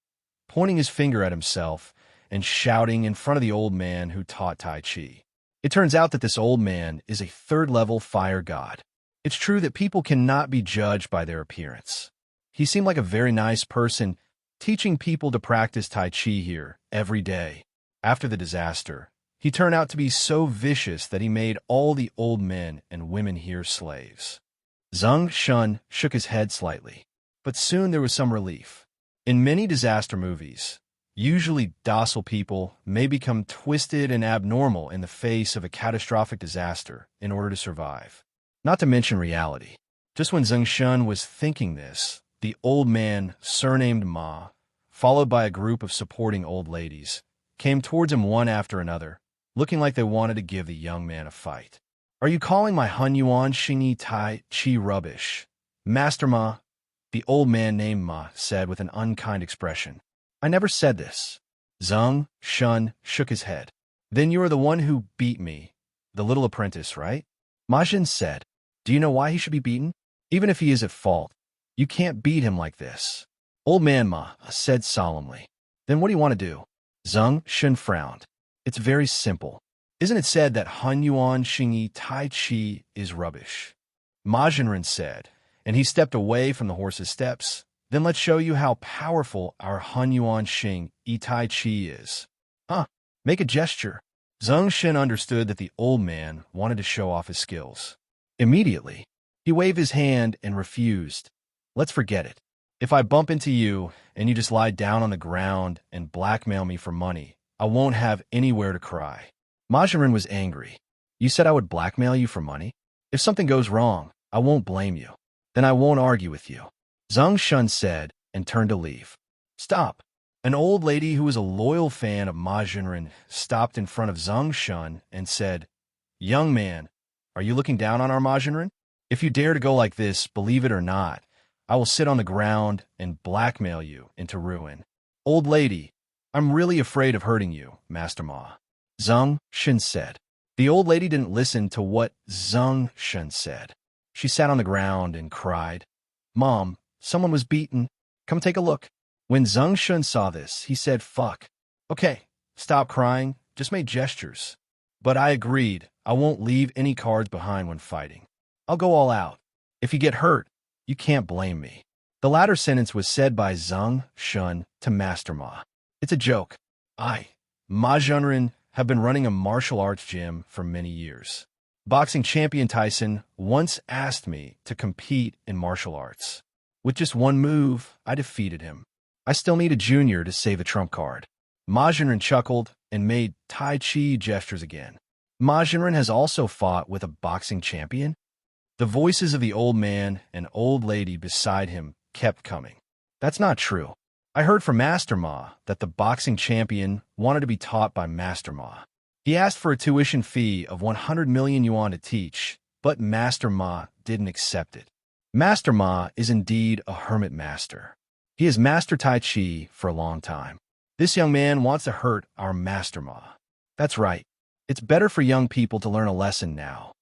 pointing his finger at himself and shouting in front of the old man who taught Tai Chi. It turns out that this old man is a third-level fire god. It's true that people cannot be judged by their appearance. He seemed like a very nice person, teaching people to practice Tai Chi here every day. After the disaster, He turned out to be so vicious that he made all the old men and women here slaves. Zeng Shen shook his head slightly, but soon there was some relief. In many disaster movies, usually docile people may become twisted and abnormal in the face of a catastrophic disaster in order to survive. Not to mention reality. Just when Zeng Shen was thinking this, the old man, surnamed Ma, followed by a group of supporting old ladies, came towards him one after another, looking like they wanted to give the young man a fight. "Are you calling my Hun Yuan Xingyi Tai Chi rubbish, Master Ma?" the old man named Ma said with an unkind expression. "I never said this." Zeng Shen shook his head. "Then you are the one who beat me, the little apprentice, right?" Ma Jin said. "Do you know why he should be beaten? Even if he is at fault, you can't beat him like this." Old man Ma said solemnly. "Then what do you want to do?" Zeng Shen frowned. "It's very simple. Isn't it said that Hun Yuan Xingyi Tai Chi is rubbish?" Ma Jinren said, and he stepped away from the horse's steps. "Then let's show you how powerful our Hun Yuan Xing Yi Tai Chi is." "Huh, make a gesture." Zeng Shen understood that the old man wanted to show off his skills. Immediately, he waved his hand and refused. "Let's forget it. If I bump into you and you just lie down on the ground and blackmail me for money, I won't have anywhere to cry." Ma Jinren was angry. "You said I would blackmail you for money? If something goes wrong, I won't blame you. Then I won't argue with you." Zeng Shen said and turned to leave. "Stop." An old lady who was a loyal fan of Ma Jinren stopped in front of Zeng Shen and said, "Young man, are you looking down on our Ma Jinren? If you dare to go like this, believe it or not, I will sit on the ground and blackmail you into ruin." "Old lady, I'm really afraid of hurting you, Master Ma," Zeng Shen said. The old lady didn't listen to what Zeng Shen said. She sat on the ground and cried, "Mom, someone was beaten. Come take a look." When Zeng Shen saw this, he said, "Fuck. Okay, stop crying, just make gestures." But I agreed, I won't leave any cards behind when fighting. I'll go all out. If you get hurt, you can't blame me. The latter sentence was said by Zeng Shen to Master Ma. "It's a joke. Ma Jinren, have been running a martial arts gym for many years. Boxing champion Tyson once asked me to compete in martial arts. With just one move, I defeated him. I still need a junior to save the trump card." Ma Jinren chuckled and made Tai Chi gestures again. "Ma Jinren has also fought with a boxing champion?" The voices of the old man and old lady beside him kept coming. "That's not true. I heard from Master Ma that the boxing champion wanted to be taught by Master Ma. He asked for a tuition fee of 100 million yuan to teach, but Master Ma didn't accept it. Master Ma is indeed a hermit master. He has mastered Tai Chi for a long time. This young man wants to hurt our Master Ma. That's right. It's better for young people to learn a lesson now.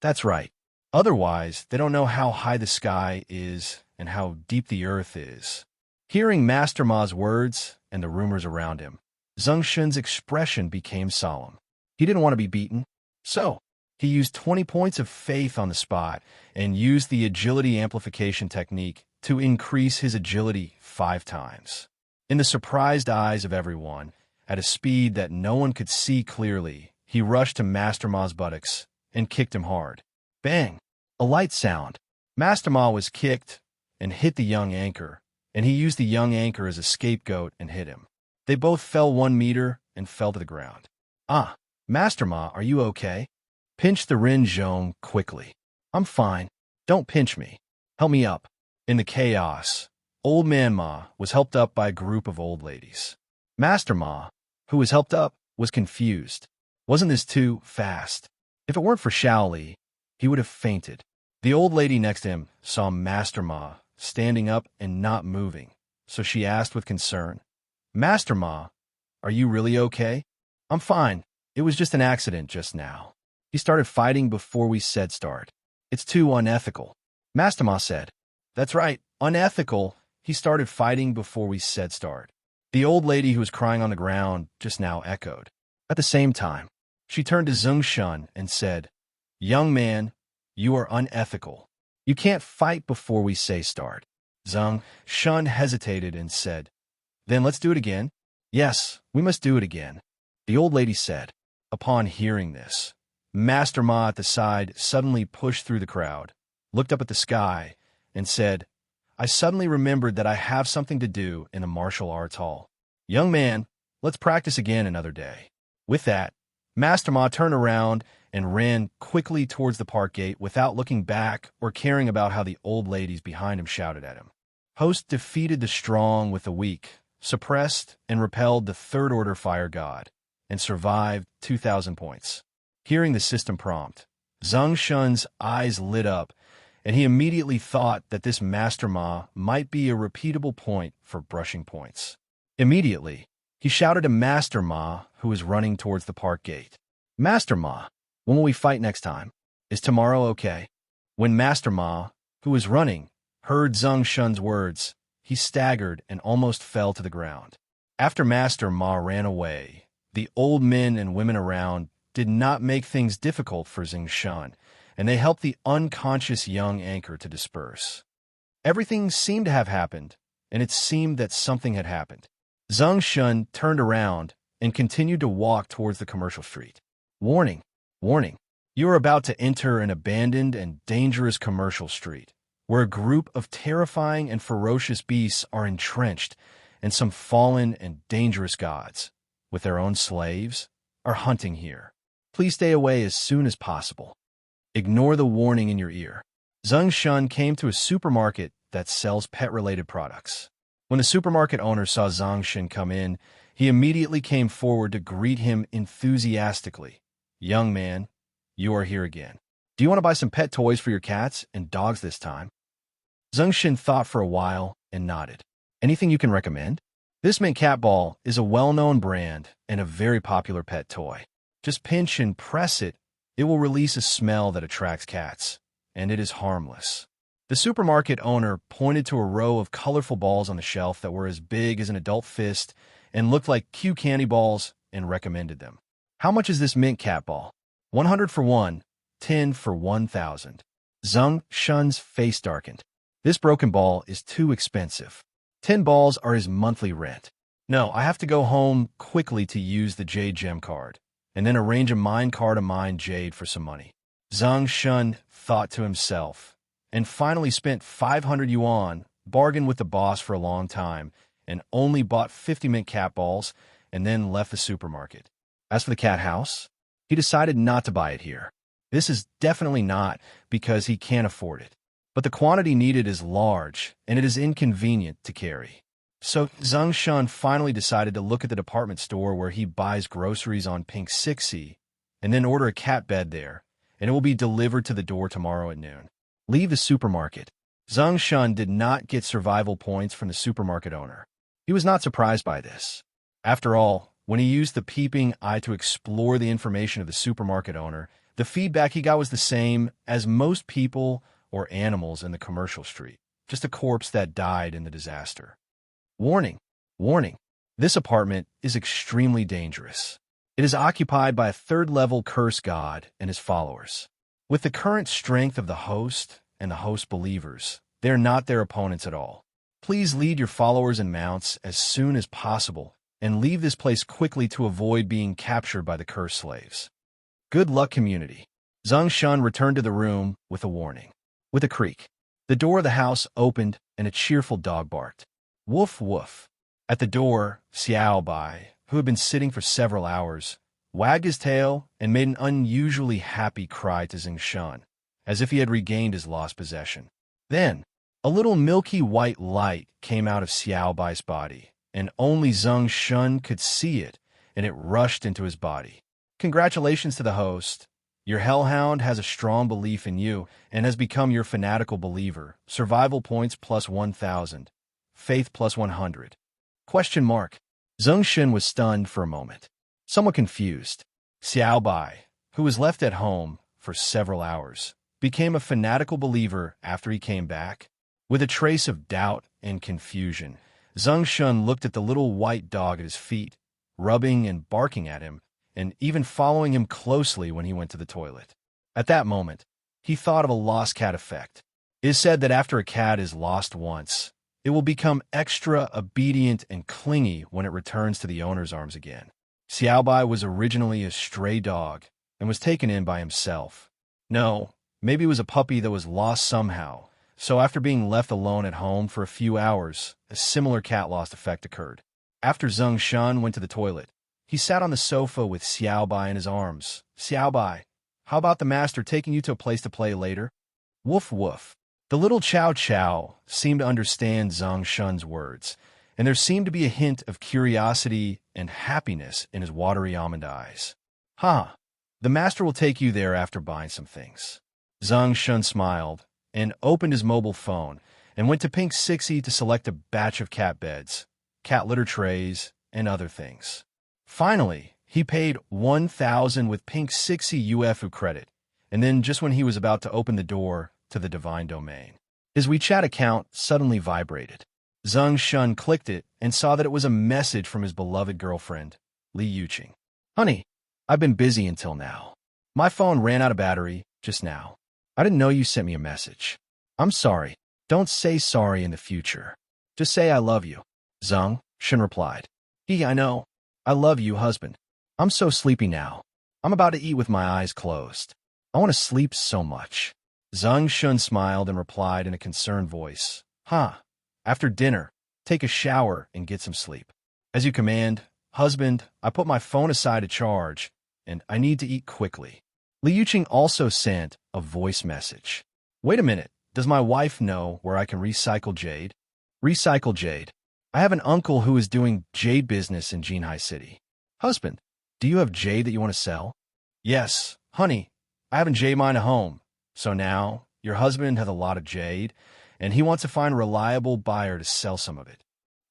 That's right. Otherwise, they don't know how high the sky is and how deep the earth is." Hearing Master Ma's words and the rumors around him, Zeng Shen's expression became solemn. He didn't want to be beaten, so he used 20 points of faith on the spot and used the agility amplification technique to increase his agility 5 times. In the surprised eyes of everyone, at a speed that no one could see clearly, he rushed to Master Ma's buttocks and kicked him hard. Bang! A light sound. Master Ma was kicked and hit the young anchor, and he used the young anchor as a scapegoat and hit him. They both fell 1 meter and fell to the ground. "Ah, Master Ma, are you okay?" "Pinch the Rin Zhong quickly." "I'm fine. Don't pinch me. Help me up." In the chaos, Old Man Ma was helped up by a group of old ladies. Master Ma, who was helped up, was confused. Wasn't this too fast? If it weren't for Shaoli, he would have fainted. The old lady next to him saw Master Ma standing up and not moving, so she asked with concern, "Master Ma, are you really okay?" "I'm fine. It was just an accident just now. He started fighting before we said start. It's too unethical." Master Ma said, "That's right, unethical. He started fighting before we said start." The old lady who was crying on the ground just now echoed. At the same time, she turned to Zeng Shen and said, "Young man, you are unethical. You can't fight before we say start." Zeng Shen hesitated and said, "Then let's do it again." "Yes, we must do it again," the old lady said. Upon hearing this, Master Ma at the side suddenly pushed through the crowd, looked up at the sky, and said, I suddenly remembered that I have something to do in the martial arts hall. Young man, let's practice again another day. With that, Master Ma turned around and ran quickly towards the park gate without looking back or caring about how the old ladies behind him shouted at him. Host defeated the strong with the weak, suppressed and repelled the third-order fire god, and survived 2,000 points. Hearing the system prompt, Zeng Shen's eyes lit up, and he immediately thought that this Master Ma might be a repeatable point for brushing points. Immediately, he shouted to Master Ma, who was running towards the park gate. Master Ma, when will we fight next time? Is tomorrow okay? When Master Ma, who was running, heard Zeng Shen's words, he staggered and almost fell to the ground. After Master Ma ran away, the old men and women around did not make things difficult for Zeng Shen, and they helped the unconscious young anchor to disperse. Everything seemed to have happened, and it seemed that something had happened. Zeng Shen turned around and continued to walk towards the commercial street. Warning, warning, you are about to enter an abandoned and dangerous commercial street, where a group of terrifying and ferocious beasts are entrenched, and some fallen and dangerous gods, with their own slaves, are hunting here. Please stay away as soon as possible. Ignore the warning in your ear. Zeng Shen came to a supermarket that sells pet-related products. When the supermarket owner saw Zeng Shen come in, he immediately came forward to greet him enthusiastically. Young man, you are here again. Do you want to buy some pet toys for your cats and dogs this time? Zeng Shen thought for a while and nodded. Anything you can recommend? This mint cat ball is a well-known brand and a very popular pet toy. Just pinch and press it. It will release a smell that attracts cats, and it is harmless. The supermarket owner pointed to a row of colorful balls on the shelf that were as big as an adult fist and looked like cute candy balls and recommended them. How much is this mint cat ball? 100 for one, 10 for 1,000. Zeng Shen's face darkened. This broken ball is too expensive. 10 balls are his monthly rent. No, I have to go home quickly to use the Jade Gem card, and then arrange a mine car to mine Jade for some money. Zeng Shen thought to himself, and finally spent 500 yuan, bargained with the boss for a long time, and only bought 50 mint cat balls, and then left the supermarket. As for the cat house, he decided not to buy it here. This is definitely not because he can't afford it, but the quantity needed is large, and it is inconvenient to carry. So Zeng Shen finally decided to look at the department store where he buys groceries on Pink 6C, and then order a cat bed there, and it will be delivered to the door tomorrow at noon. Leave the supermarket. Zeng Shen did not get survival points from the supermarket owner. He was not surprised by this. After all, when he used the peeping eye to explore the information of the supermarket owner, the feedback he got was the same as most people or animals in the commercial street, just a corpse that died in the disaster. Warning, warning, this apartment is extremely dangerous. It is occupied by a third-level curse god and his followers. With the current strength of the host and the host believers, they are not their opponents at all. Please lead your followers and mounts as soon as possible and leave this place quickly to avoid being captured by the cursed slaves. Good luck, community. Zeng Shen returned to the room with a warning. With a creak, the door of the house opened and a cheerful dog barked. Woof, woof. At the door, Xiao Bai, who had been sitting for several hours, wagged his tail and made an unusually happy cry to Zeng Shen, as if he had regained his lost possession. Then, a little milky white light came out of Xiao Bai's body, and only Zeng Shen could see it, and it rushed into his body. Congratulations to the host. Your hellhound has a strong belief in you and has become your fanatical believer. Survival points plus 1,000. Faith plus 100. Question mark. Zeng Shen was stunned for a moment, somewhat confused. Xiao Bai, who was left at home for several hours, became a fanatical believer after he came back. With a trace of doubt and confusion, Zeng Shen looked at the little white dog at his feet, rubbing and barking at him, and even following him closely when he went to the toilet. At that moment, he thought of a lost cat effect. It is said that after a cat is lost once, it will become extra obedient and clingy when it returns to the owner's arms again. Xiaobai was originally a stray dog and was taken in by himself. No, maybe it was a puppy that was lost somehow, so after being left alone at home for a few hours, a similar cat loss effect occurred. After Zeng Shen went to the toilet, he sat on the sofa with Xiaobai in his arms. Xiaobai, how about the master taking you to a place to play later? Woof woof. The little Chow Chow seemed to understand Zeng Shen's words, and there seemed to be a hint of curiosity and happiness in his watery almond eyes. Ha! The master will take you there after buying some things. Zeng Shen smiled and opened his mobile phone and went to Pink Sixy to select a batch of cat beds, cat litter trays, and other things. Finally, he paid 1,000 with Pink Sixy UFU credit, and then just when he was about to open the door to the divine domain, his WeChat account suddenly vibrated. Zeng Shen clicked it and saw that it was a message from his beloved girlfriend, Li Yuqing. Honey, I've been busy until now. My phone ran out of battery just now. I didn't know you sent me a message. I'm sorry. Don't say sorry in the future. Just say I love you. Zeng Shen replied. I know. I love you, husband. I'm so sleepy now. I'm about to eat with my eyes closed. I want to sleep so much. Zeng Shen smiled and replied in a concerned voice. After dinner, take a shower and get some sleep. As you command, husband, I put my phone aside to charge, and I need to eat quickly. Li Yuqing also sent a voice message. Wait a minute, does my wife know where I can recycle jade? Recycle jade. I have an uncle who is doing jade business in Jinhai City. Husband, do you have jade that you want to sell? Yes, honey, I have a jade mine at home. So now, your husband has a lot of jade, and he wants to find a reliable buyer to sell some of it.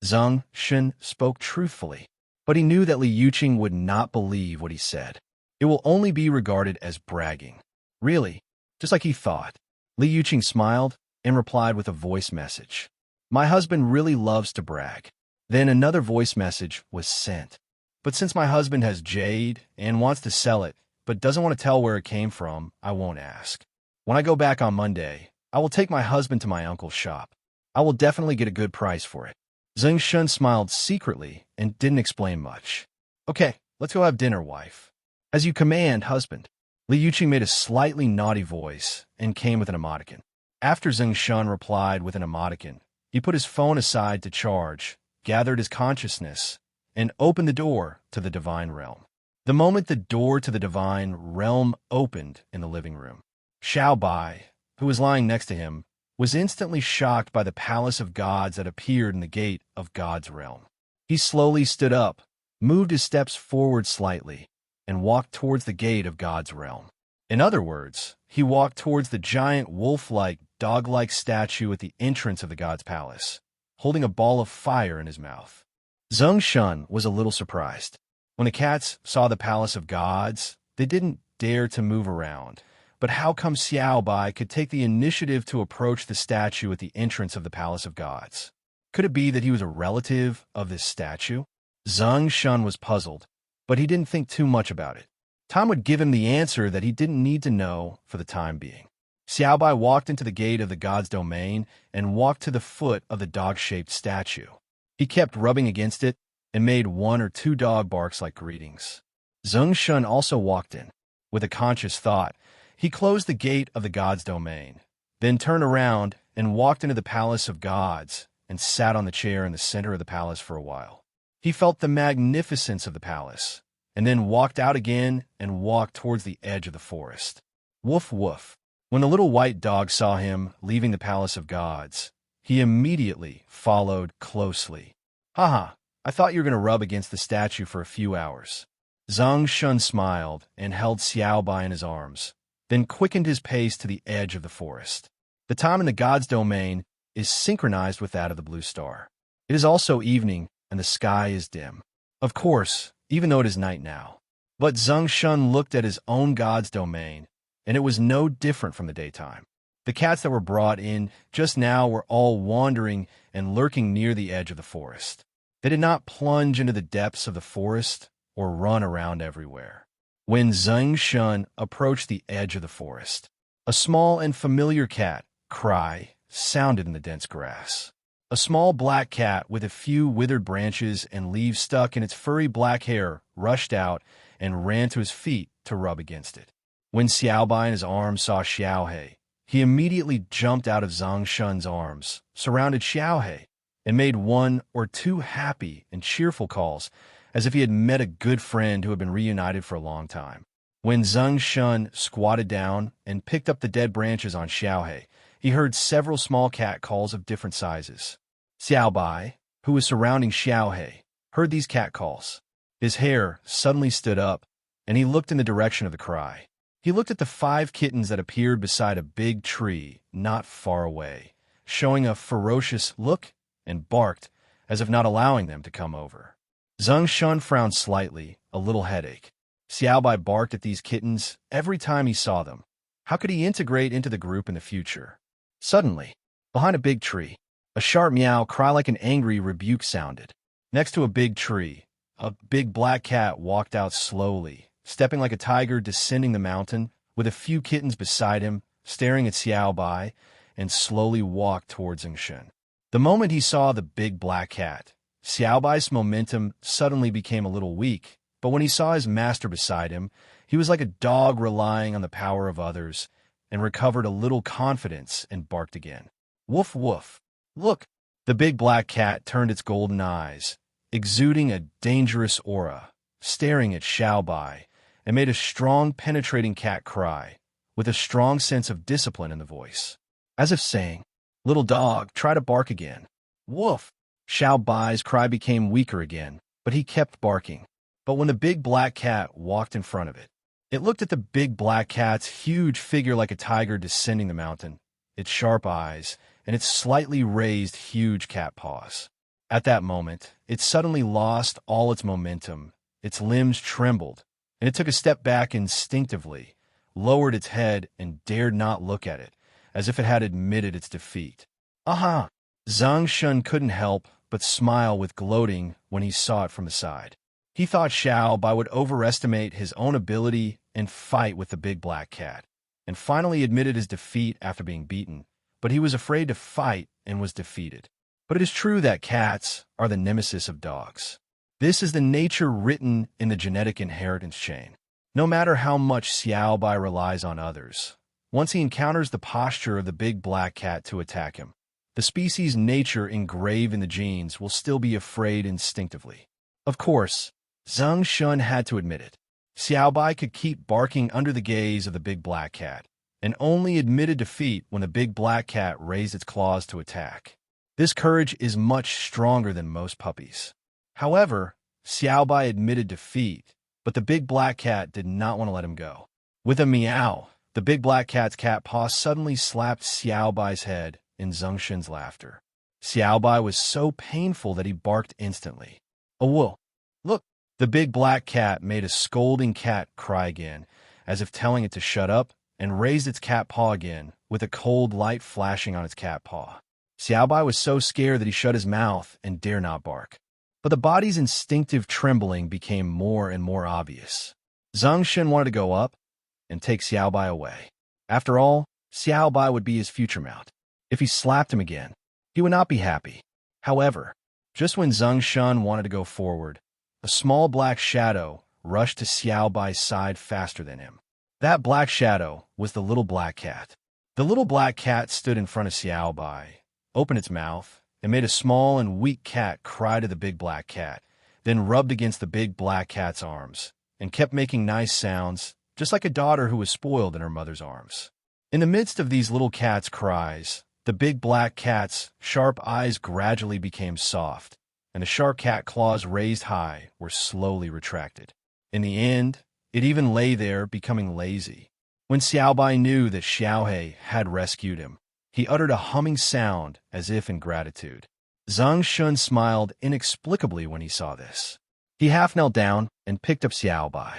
Zeng Shen spoke truthfully, but he knew that Li Yuqing would not believe what he said. It will only be regarded as bragging. Really, just like he thought. Li Yuqing smiled and replied with a voice message. My husband really loves to brag. Then another voice message was sent. But since my husband has jade and wants to sell it, but doesn't want to tell where it came from, I won't ask. When I go back on Monday, I will take my husband to my uncle's shop. I will definitely get a good price for it. Zeng Shen smiled secretly and didn't explain much. Okay, let's go have dinner, wife. As you command, husband. Li Yuqing made a slightly naughty voice and came with an emoticon. After Zeng Shen replied with an emoticon, he put his phone aside to charge, gathered his consciousness, and opened the door to the divine realm. The moment the door to the divine realm opened in the living room, Xiaobai, who was lying next to him, was instantly shocked by the palace of gods that appeared in the gate of God's realm. He slowly stood up, moved his steps forward slightly, and walked towards the gate of God's realm. In other words, he walked towards the giant wolf-like, dog-like statue at the entrance of the god's palace, holding a ball of fire in his mouth. Zeng Shen was a little surprised. When the cats saw the palace of gods, they didn't dare to move around. But how come Xiaobai could take the initiative to approach the statue at the entrance of the palace of gods? Could it be that he was a relative of this statue? Zeng Shen was puzzled, but he didn't think too much about it. Time would give him the answer that he didn't need to know for the time being. Xiaobai walked into the gate of the god's domain and walked to the foot of the dog-shaped statue. He kept rubbing against it and made 1 or 2 dog barks like greetings. Zeng Shen also walked in. With a conscious thought, he closed the gate of the god's domain, then turned around and walked into the palace of gods and sat on the chair in the center of the palace for a while. He felt the magnificence of the palace, and then walked out again and walked towards the edge of the forest. Woof woof. When the little white dog saw him leaving the palace of gods, he immediately followed closely. Haha, I thought you were going to rub against the statue for a few hours. Zeng Shen smiled and held Xiaobai in his arms, then quickened his pace to the edge of the forest. The time in the god's domain is synchronized with that of the blue star. It is also evening, and the sky is dim. Of course, even though it is night now. But Zeng Shen looked at his own god's domain, and it was no different from the daytime. The cats that were brought in just now were all wandering and lurking near the edge of the forest. They did not plunge into the depths of the forest or run around everywhere. When Zeng Shen approached the edge of the forest, a small and familiar cat cry sounded in the dense grass. A small black cat with a few withered branches and leaves stuck in its furry black hair rushed out and ran to his feet to rub against it. When Xiaobai and his arms saw Xiaohei, he immediately jumped out of Zeng Shen's arms, surrounded Xiaohei, and made one or two happy and cheerful calls, as if he had met a good friend who had been reunited for a long time. When Zeng Shen squatted down and picked up the dead branches on Xiaohei, he heard several small cat calls of different sizes. Xiaobai, who was surrounding Xiaohei, heard these cat calls. His hair suddenly stood up, and he looked in the direction of the cry. He looked at the 5 kittens that appeared beside a big tree not far away, showing a ferocious look, and barked, as if not allowing them to come over. Zeng Shen frowned slightly, a little headache. Xiaobai barked at these kittens every time he saw them. How could he integrate into the group in the future? Suddenly, behind a big tree, a sharp meow cry like an angry rebuke sounded. Next to a big tree, a big black cat walked out slowly, stepping like a tiger descending the mountain, with a few kittens beside him, staring at Xiaobai, and slowly walked towards Zeng Shen. The moment he saw the big black cat, Xiaobai's momentum suddenly became a little weak, but when he saw his master beside him, he was like a dog relying on the power of others, and recovered a little confidence and barked again. Woof woof. Look! The big black cat turned its golden eyes, exuding a dangerous aura, staring at Xiaobai, and made a strong, penetrating cat cry, with a strong sense of discipline in the voice, as if saying, "Little dog, try to bark again." Woof! Xiaobai's cry became weaker again, but he kept barking. But when the big black cat walked in front of it, it looked at the big black cat's huge figure like a tiger descending the mountain, its sharp eyes, and its slightly raised huge cat paws. At that moment, it suddenly lost all its momentum, its limbs trembled, and it took a step back instinctively, lowered its head, and dared not look at it, as if it had admitted its defeat. Aha! Zeng Shen couldn't help but smile with gloating when he saw it from the side. He thought Xiaobai would overestimate his own ability and fight with the big black cat, and finally admitted his defeat after being beaten, but he was afraid to fight and was defeated. But it is true that cats are the nemesis of dogs. This is the nature written in the genetic inheritance chain. No matter how much Xiaobai relies on others, once he encounters the posture of the big black cat to attack him, the species' nature engraved in the genes will still be afraid instinctively. Of course, Zeng Shen had to admit it. Xiaobai could keep barking under the gaze of the big black cat, and only admitted defeat when the big black cat raised its claws to attack. This courage is much stronger than most puppies. However, Xiaobai admitted defeat, but the big black cat did not want to let him go. With a meow, the big black cat's cat paw suddenly slapped Xiaobai's head in Zeng Shen's laughter. Xiaobai was so painful that he barked instantly. Oh, whoa! Look! The big black cat made a scolding cat cry again, as if telling it to shut up, and raised its cat paw again, with a cold light flashing on its cat paw. Xiaobai was so scared that he shut his mouth and dare not bark. But the body's instinctive trembling became more and more obvious. Zeng Shen wanted to go up and take Xiaobai away. After all, Xiaobai would be his future mount. If he slapped him again, he would not be happy. However, just when Zeng Shen wanted to go forward, a small black shadow rushed to Xiaobai's side faster than him. That black shadow was the little black cat. The little black cat stood in front of Xiaobai, opened its mouth, and made a small and weak cat cry to the big black cat, then rubbed against the big black cat's arms, and kept making nice sounds, just like a daughter who was spoiled in her mother's arms. In the midst of these little cat's cries, the big black cat's sharp eyes gradually became soft, and the sharp cat claws raised high were slowly retracted. In the end, it even lay there, becoming lazy. When Xiaobai knew that Xiaohei had rescued him, he uttered a humming sound as if in gratitude. Zeng Shen smiled inexplicably when he saw this. He half knelt down and picked up Xiaobai.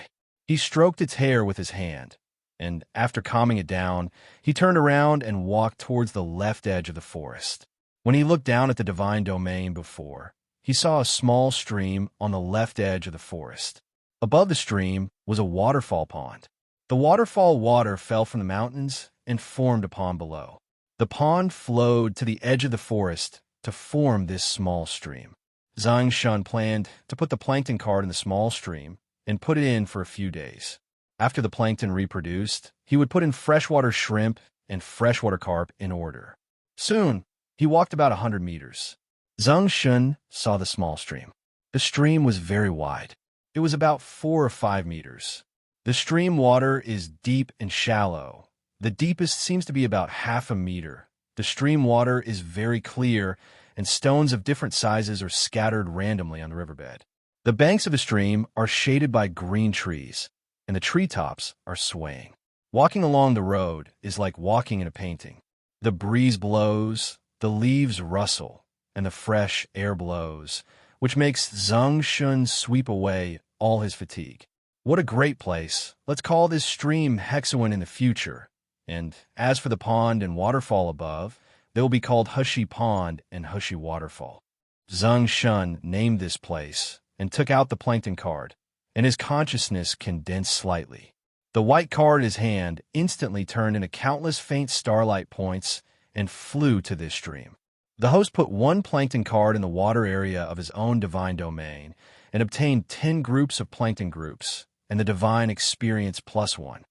He stroked its hair with his hand, and after calming it down, he turned around and walked towards the left edge of the forest. When he looked down at the divine domain before, he saw a small stream on the left edge of the forest. Above the stream was a waterfall pond. The waterfall water fell from the mountains and formed a pond below. The pond flowed to the edge of the forest to form this small stream. Zeng Shen planned to put the plankton card in the small stream and put it in for a few days. After the plankton reproduced, he would put in freshwater shrimp and freshwater carp in order. Soon, he walked about 100 meters. Zeng Shen saw the small stream. The stream was very wide. It was about 4 or 5 meters. The stream water is deep and shallow. The deepest seems to be about half a meter. The stream water is very clear, and stones of different sizes are scattered randomly on the riverbed. The banks of the stream are shaded by green trees, and the treetops are swaying. Walking along the road is like walking in a painting. The breeze blows, the leaves rustle, and the fresh air blows, which makes Zeng Shen sweep away all his fatigue. What a great place. Let's call this stream Hexawan in the future. And as for the pond and waterfall above, they will be called Hushy Pond and Hushy Waterfall. Zeng Shen named this place and took out the plankton card, and his consciousness condensed slightly. The white card in his hand instantly turned into countless faint starlight points and flew to this stream. The host put one plankton card in the water area of his own divine domain and obtained 10 groups of plankton groups and the divine experience +1.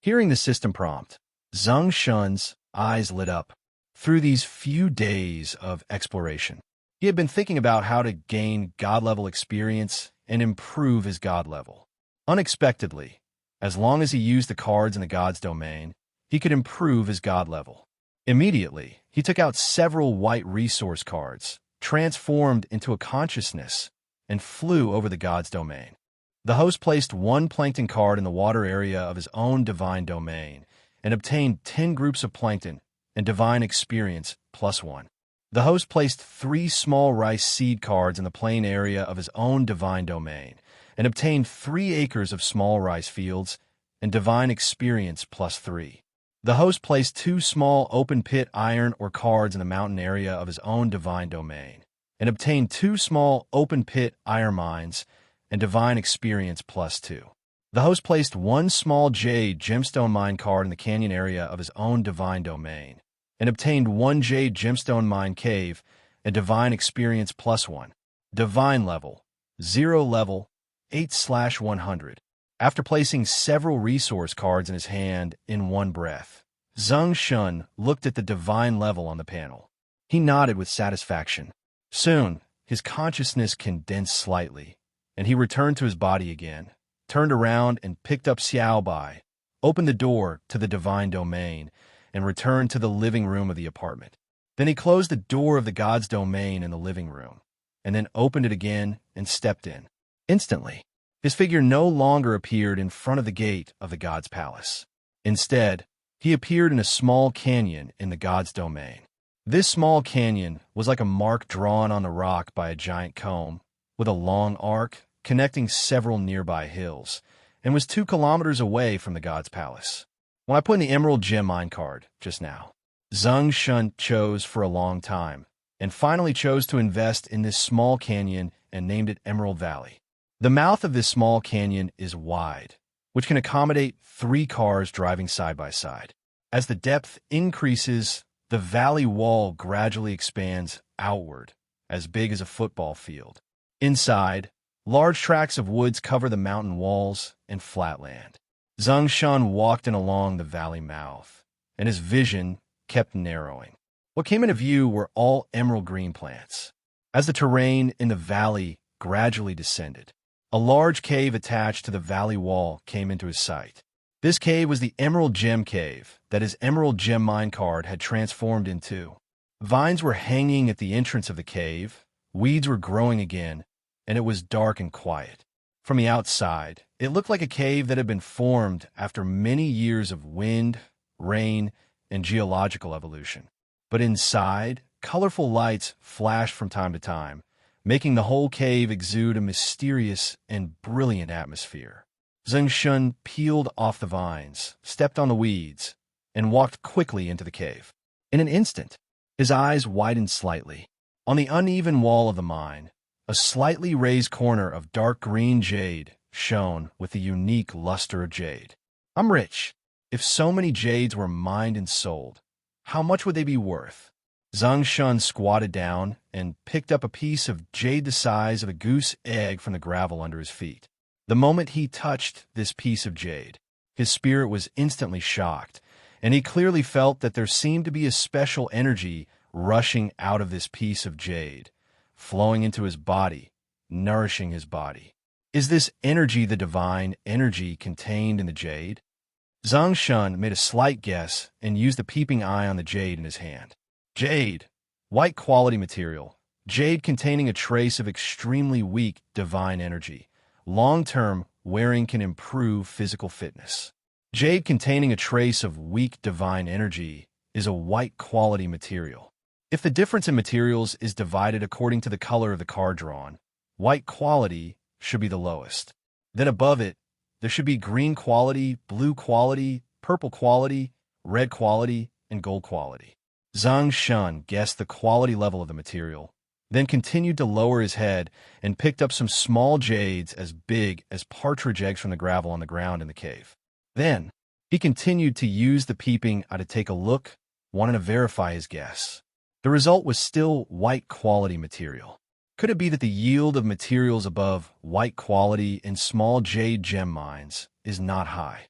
Hearing the system prompt, Zeng Shen's eyes lit up. Through these few days of exploration, he had been thinking about how to gain God-level experience and improve his God level. Unexpectedly, as long as he used the cards in the God's domain, he could improve his God level. Immediately, he took out several white resource cards, transformed into a consciousness, and flew over the God's domain. The host placed one plankton card in the water area of his own divine domain and obtained 10 groups of plankton and divine experience +1. The host placed 3 small rice seed cards in the plain area of his own divine domain and obtained 3 acres of small rice fields and divine experience +3. The host placed 2 small open-pit iron ore cards in the mountain area of his own divine domain and obtained 2 small open-pit iron mines and divine experience +2. The host placed 1 small jade gemstone mine card in the canyon area of his own divine domain and obtained 1 jade gemstone mine cave and divine experience +1. Divine level, 0 level, 8/100. After placing several resource cards in his hand in one breath, Zeng Shen looked at the divine level on the panel. He nodded with satisfaction. Soon, his consciousness condensed slightly, and he returned to his body again, turned around and picked up Xiao Bai, opened the door to the divine domain, and returned to the living room of the apartment. Then he closed the door of the God's domain in the living room, and then opened it again and stepped in. Instantly, his figure no longer appeared in front of the gate of the God's palace. Instead, he appeared in a small canyon in the God's domain. This small canyon was like a mark drawn on the rock by a giant comb, with a long arc connecting several nearby hills, and was 2 kilometers away from the God's palace. When I put in the Emerald Gem mine card just now, Zeng Shen chose for a long time, and finally chose to invest in this small canyon and named it Emerald Valley. The mouth of this small canyon is wide, which can accommodate 3 cars driving side by side. As the depth increases, the valley wall gradually expands outward, as big as a football field. Inside, large tracts of woods cover the mountain walls and flat land. Zeng Shen walked in along the valley mouth, and his vision kept narrowing. What came into view were all emerald green plants. As the terrain in the valley gradually descended, a large cave attached to the valley wall came into his sight. This cave was the Emerald Gem Cave that his Emerald Gem mine card had transformed into. Vines were hanging at the entrance of the cave, weeds were growing again, and it was dark and quiet. From the outside, it looked like a cave that had been formed after many years of wind, rain, and geological evolution. But inside, colorful lights flashed from time to time, making the whole cave exude a mysterious and brilliant atmosphere. Zeng Shen peeled off the vines, stepped on the weeds, and walked quickly into the cave. In an instant, his eyes widened slightly. On the uneven wall of the mine, a slightly raised corner of dark green jade shone with the unique luster of jade. I'm rich. If so many jades were mined and sold, how much would they be worth? Zeng Shen squatted down and picked up a piece of jade the size of a goose egg from the gravel under his feet. The moment he touched this piece of jade, his spirit was instantly shocked, and he clearly felt that there seemed to be a special energy rushing out of this piece of jade, flowing into his body, nourishing his body. Is this energy the divine energy contained in the jade? Zeng Shen made a slight guess and used a peeping eye on the jade in his hand. Jade, white quality material. Jade containing a trace of extremely weak divine energy. Long-term wearing can improve physical fitness. Jade containing a trace of weak divine energy is a white quality material. If the difference in materials is divided according to the color of the card drawn, white quality should be the lowest. Then above it, there should be green quality, blue quality, purple quality, red quality, and gold quality. Zeng Shen guessed the quality level of the material, then continued to lower his head and picked up some small jades as big as partridge eggs from the gravel on the ground in the cave. Then, he continued to use the peeping eye to take a look, wanting to verify his guess. The result was still white quality material. Could it be that the yield of materials above white quality in small jade gem mines is not high?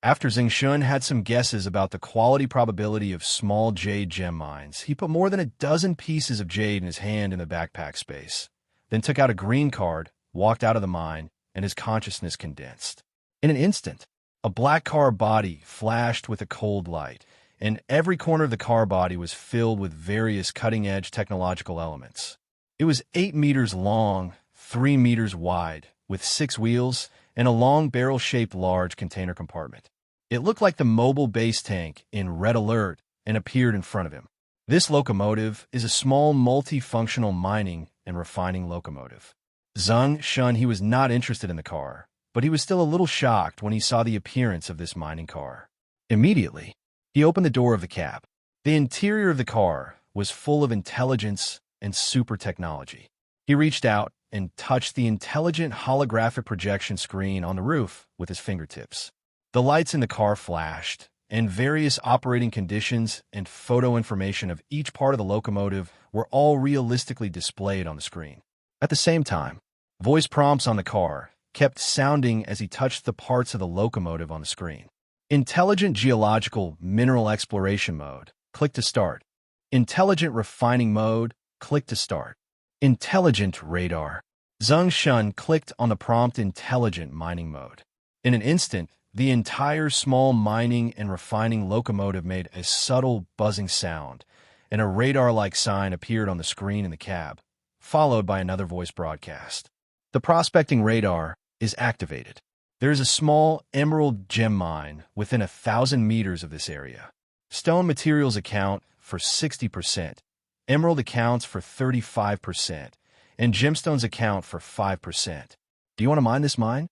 After Zeng Shen had some guesses about the quality probability of small jade gem mines, he put more than a dozen pieces of jade in his hand in the backpack space, then took out a green card, walked out of the mine, and his consciousness condensed. In an instant, a black car body flashed with a cold light, and every corner of the car body was filled with various cutting-edge technological elements. It was 8 meters long, 3 meters wide, with 6 wheels, and a long barrel-shaped large container compartment. It looked like the mobile base tank in Red Alert and appeared in front of him. This locomotive is a small multifunctional mining and refining locomotive. Zeng Shen, he was not interested in the car, but he was still a little shocked when he saw the appearance of this mining car. Immediately, he opened the door of the cab. The interior of the car was full of intelligence and super technology. He reached out and touched the intelligent holographic projection screen on the roof with his fingertips. The lights in the car flashed, and various operating conditions and photo information of each part of the locomotive were all realistically displayed on the screen. At the same time, voice prompts on the car kept sounding as he touched the parts of the locomotive on the screen. Intelligent geological mineral exploration mode. Click to start. Intelligent refining mode. Click to start. Intelligent radar. Zeng Shen clicked on the prompt intelligent mining mode. In an instant, the entire small mining and refining locomotive made a subtle buzzing sound, and a radar-like sign appeared on the screen in the cab, followed by another voice broadcast. The prospecting radar is activated. There is a small emerald gem mine within 1,000 meters of this area. Stone materials account for 60%, emerald accounts for 35%, and gemstones account for 5%. Do you want to mine this mine?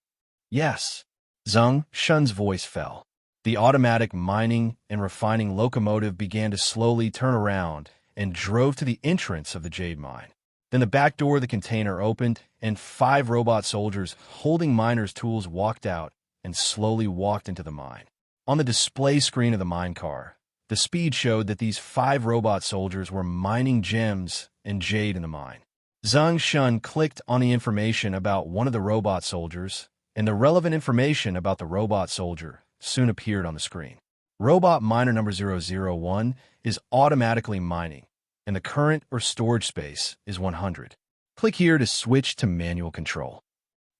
Yes. Zeng Shen's voice fell. The automatic mining and refining locomotive began to slowly turn around and drove to the entrance of the jade mine. Then the back door of the container opened, and 5 robot soldiers holding miners' tools walked out and slowly walked into the mine. On the display screen of the mine car, the speed showed that these 5 robot soldiers were mining gems and jade in the mine. Zeng Shen clicked on the information about one of the robot soldiers, and the relevant information about the robot soldier soon appeared on the screen. Robot miner number 001 is automatically mining, and the current or storage space is 100. Click here to switch to manual control.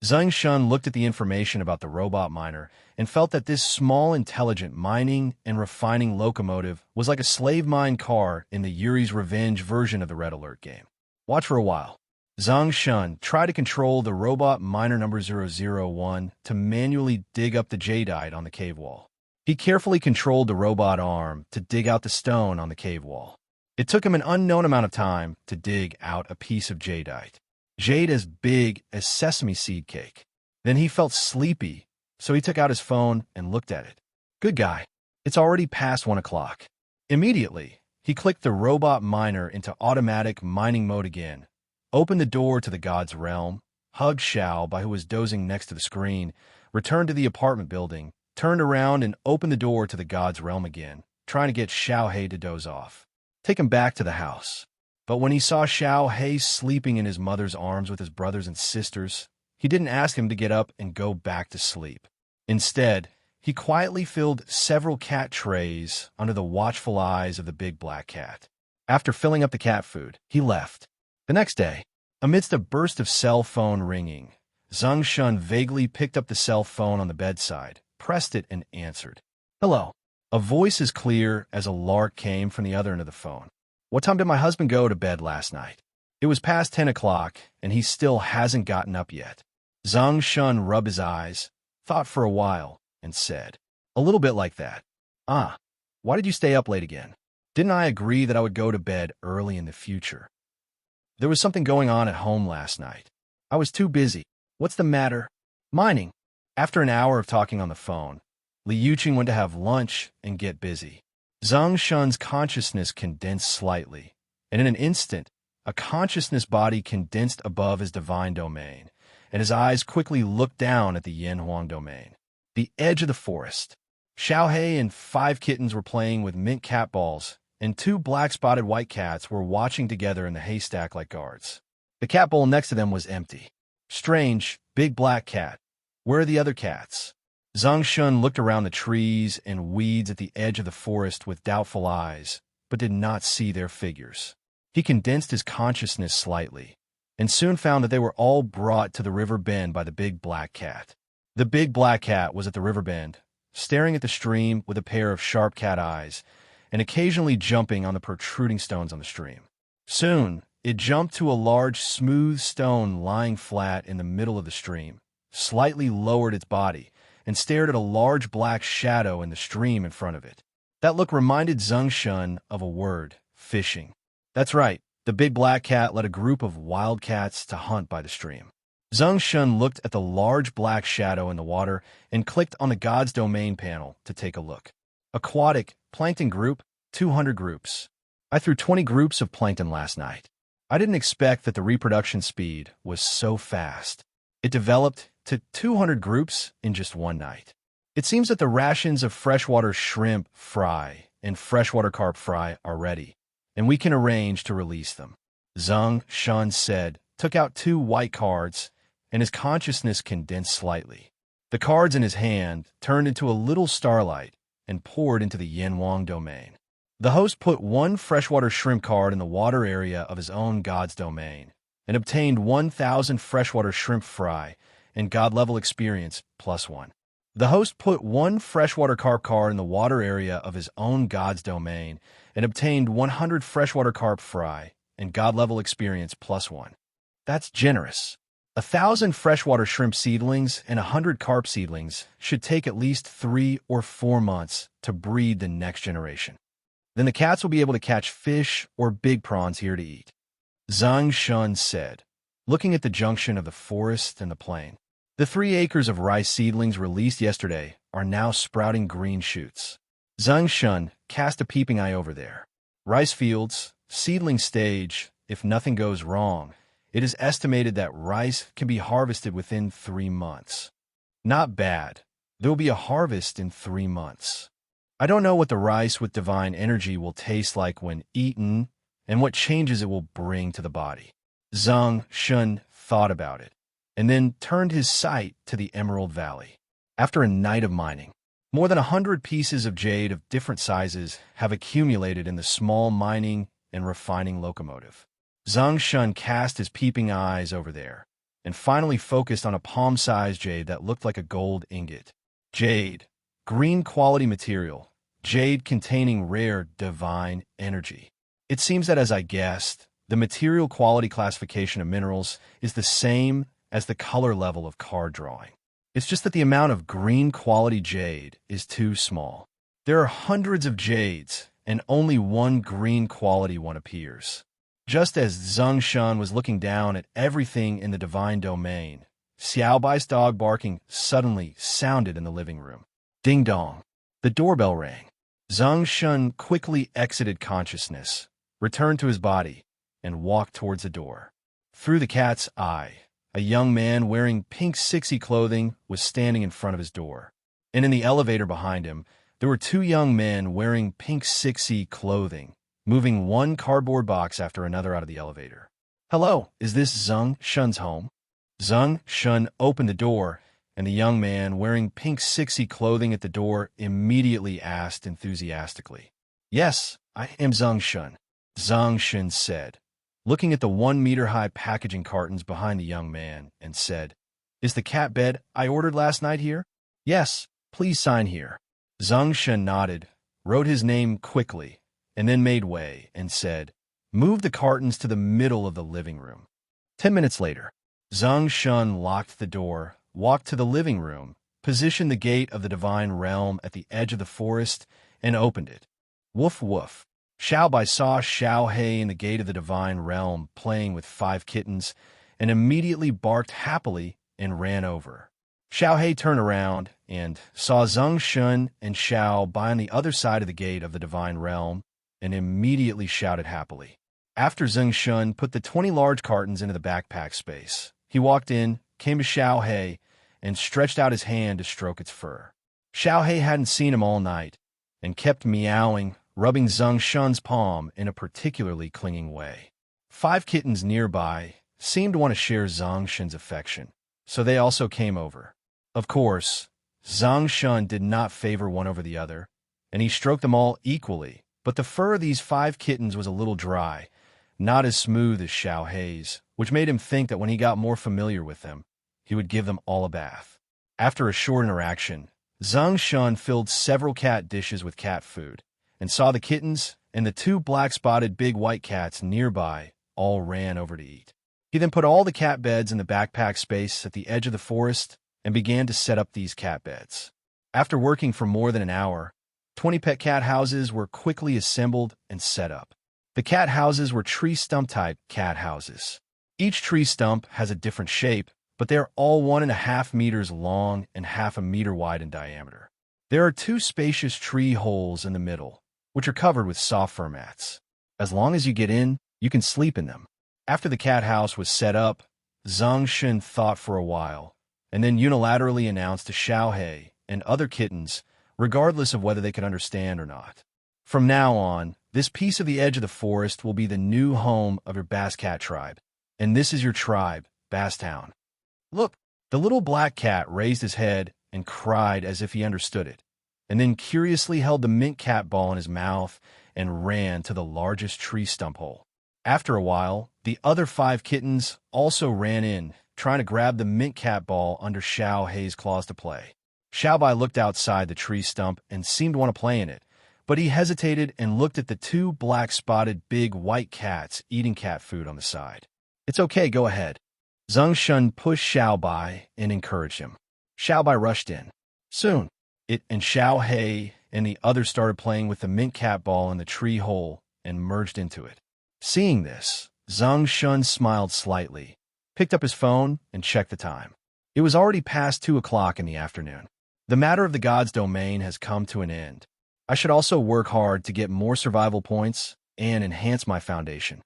Zeng Shen looked at the information about the robot miner and felt that this small intelligent mining and refining locomotive was like a slave mine car in the Yuri's Revenge version of the Red Alert game. Watch for a while. Zeng Shen tried to control the robot miner number 001 to manually dig up the jadeite on the cave wall. He carefully controlled the robot arm to dig out the stone on the cave wall. It took him an unknown amount of time to dig out a piece of jadeite, jade as big as sesame seed cake. Then he felt sleepy, so he took out his phone and looked at it. Good guy. It's already past 1 o'clock. Immediately, he clicked the robot miner into automatic mining mode again, opened the door to the god's realm, hugged Xiao Bai, who was dozing next to the screen, returned to the apartment building, turned around and opened the door to the god's realm again, trying to get Xiao Hei to doze off. Take him back to the house. But when he saw Xiao Hei sleeping in his mother's arms with his brothers and sisters, He didn't ask him to get up and go back to sleep. Instead, he quietly filled several cat trays under the watchful eyes of the big black cat. After filling up the cat food, he left. The next day, amidst a burst of cell phone ringing, Zeng Shen vaguely picked up the cell phone on the bedside, pressed it, and answered. "Hello." A voice as clear as a lark came from the other end of the phone. "What time did my husband go to bed last night?" It was past 10 o'clock, and he still hasn't gotten up yet. Zeng Shen rubbed his eyes, thought for a while, and said, "A little bit like that." "Ah, why did you stay up late again?" "Didn't I agree that I would go to bed early in the future?" "There was something going on at home last night. I was too busy." "What's the matter?" "Mining." After an hour of talking on the phone, Li Yuqing went to have lunch and get busy. Zeng Shen's consciousness condensed slightly, and in an instant, a consciousness body condensed above his divine domain, and his eyes quickly looked down at the Yanhuang domain. The edge of the forest. Xiaohei and 5 kittens were playing with mint cat balls, and 2 black-spotted white cats were watching together in the haystack like guards. The cat bowl next to them was empty. "Strange, big black cat. Where are the other cats?" Zeng Shen looked around the trees and weeds at the edge of the forest with doubtful eyes, but did not see their figures. He condensed his consciousness slightly, and soon found that they were all brought to the river bend by the big black cat. The big black cat was at the river bend, staring at the stream with a pair of sharp cat eyes, and occasionally jumping on the protruding stones on the stream. Soon, it jumped to a large, smooth stone lying flat in the middle of the stream, slightly lowered its body, and stared at a large black shadow in the stream in front of it. That look reminded Zeng Shen of a word, fishing. That's right, the big black cat led a group of wild cats to hunt by the stream. Zeng Shen looked at the large black shadow in the water and clicked on the God's Domain panel to take a look. Aquatic, plankton group, 200 groups. I threw 20 groups of plankton last night. I didn't expect that the reproduction speed was so fast. It developed to 200 groups in just one night. It seems that the rations of freshwater shrimp fry and freshwater carp fry are ready, and we can arrange to release them. Zeng Shen said, took out 2 white cards, and his consciousness condensed slightly. The cards in his hand turned into a little starlight and poured into the Yanhuang domain. The host put 1 freshwater shrimp card in the water area of his own God's domain and obtained 1,000 freshwater shrimp fry and God-level experience +1. The host put 1 freshwater carp card in the water area of his own God's domain and obtained 100 freshwater carp fry and God-level experience +1. That's generous. 1,000 freshwater shrimp seedlings and 100 carp seedlings should take at least 3 or 4 months to breed the next generation. Then the cats will be able to catch fish or big prawns here to eat. Zeng Shen said, looking at the junction of the forest and the plain. The 3 acres of rice seedlings released yesterday are now sprouting green shoots. Zeng Shen cast a peeping eye over there. Rice fields, seedling stage, if nothing goes wrong, it is estimated that rice can be harvested within 3 months. Not bad. There will be a harvest in 3 months. I don't know what the rice with divine energy will taste like when eaten and what changes it will bring to the body. Zeng Shen thought about it, and then turned his sight to the Emerald Valley. After a night of mining, more than 100 pieces of jade of different sizes have accumulated in the small mining and refining locomotive. Zeng Shen cast his peeping eyes over there, and finally focused on a palm-sized jade that looked like a gold ingot. Jade, green quality material, jade containing rare divine energy. It seems that, as I guessed, the material quality classification of minerals is the same as the color level of card drawing. It's just that the amount of green quality jade is too small. There are hundreds of jades, and only 1 green quality one appears. Just as Zeng Shen was looking down at everything in the divine domain, Xiao Bai's dog barking suddenly sounded in the living room. Ding dong. The doorbell rang. Zeng Shen quickly exited consciousness, returned to his body, and walked towards the door. Through the cat's eye, a young man wearing pink 6E clothing was standing in front of his door. And in the elevator behind him, there were 2 young men wearing pink 6E clothing, moving 1 cardboard box after another out of the elevator. Hello, is this Zeng Shen's home? Zeng Shen opened the door, and the young man wearing pink sixy clothing at the door immediately asked enthusiastically. "Yes, I am Zeng Shen," Zeng Shen said, looking at the 1-meter-high packaging cartons behind the young man, and said, "Is the cat bed I ordered last night here?" "Yes, please sign here." Zeng Shen nodded, wrote his name quickly, and then made way and said, "Move the cartons to the middle of the living room." 10 minutes later, Zeng Shen locked the door, walked to the living room, positioned the gate of the divine realm at the edge of the forest, and opened it. Woof woof. Xiao Bai saw Xiao Hei in the gate of the divine realm playing with 5 kittens, and immediately barked happily and ran over. Xiao Hei turned around and saw Zeng Shen and Xiao Bai on the other side of the gate of the divine realm, and immediately shouted happily. After Zeng Shen put the 20 large cartons into the backpack space, he walked in, came to Xiao Hei, and stretched out his hand to stroke its fur. Xiao Hei hadn't seen him all night, and kept meowing, rubbing Zeng Shen's palm in a particularly clinging way. 5 kittens nearby seemed to want to share Zeng Shen's affection, so they also came over. Of course, Zeng Shen did not favor one over the other, and he stroked them all equally, but the fur of these 5 kittens was a little dry, not as smooth as Xiao Hei's, which made him think that when he got more familiar with them, he would give them all a bath. After a short interaction, Zeng Shen filled several cat dishes with cat food, and saw the kittens and the 2 black-spotted big white cats nearby all ran over to eat. He then put all the cat beds in the backpack space at the edge of the forest and began to set up these cat beds. After working for more than an hour, 20 pet cat houses were quickly assembled and set up. The cat houses were tree stump-type cat houses. Each tree stump has a different shape, but they are all 1.5 meters long and 0.5 meter wide in diameter. There are 2 spacious tree holes in the middle, which are covered with soft fur mats. As long as you get in, you can sleep in them. After the cat house was set up, Zeng Shen thought for a while, and then unilaterally announced to Xiao Hei and other kittens, regardless of whether they could understand or not. "From now on, this piece of the edge of the forest will be the new home of your Bass Cat tribe, and this is your tribe, Bass Town." Look, the little black cat raised his head and cried as if he understood it, and then curiously held the mint cat ball in his mouth and ran to the largest tree stump hole. After a while, the other 5 kittens also ran in, trying to grab the mint cat ball under Xiao Hei's claws to play. Xiao Bai looked outside the tree stump and seemed to want to play in it, but he hesitated and looked at the 2 black-spotted big white cats eating cat food on the side. "It's okay, go ahead." Zeng Shen pushed Xiao Bai and encouraged him. Xiao Bai rushed in. Soon, it and Xiao Hei and the others started playing with the mint cat ball in the tree hole and merged into it. Seeing this, Zeng Shen smiled slightly, picked up his phone, and checked the time. It was already past 2 o'clock in the afternoon. The matter of the gods' domain has come to an end. I should also work hard to get more survival points and enhance my foundation.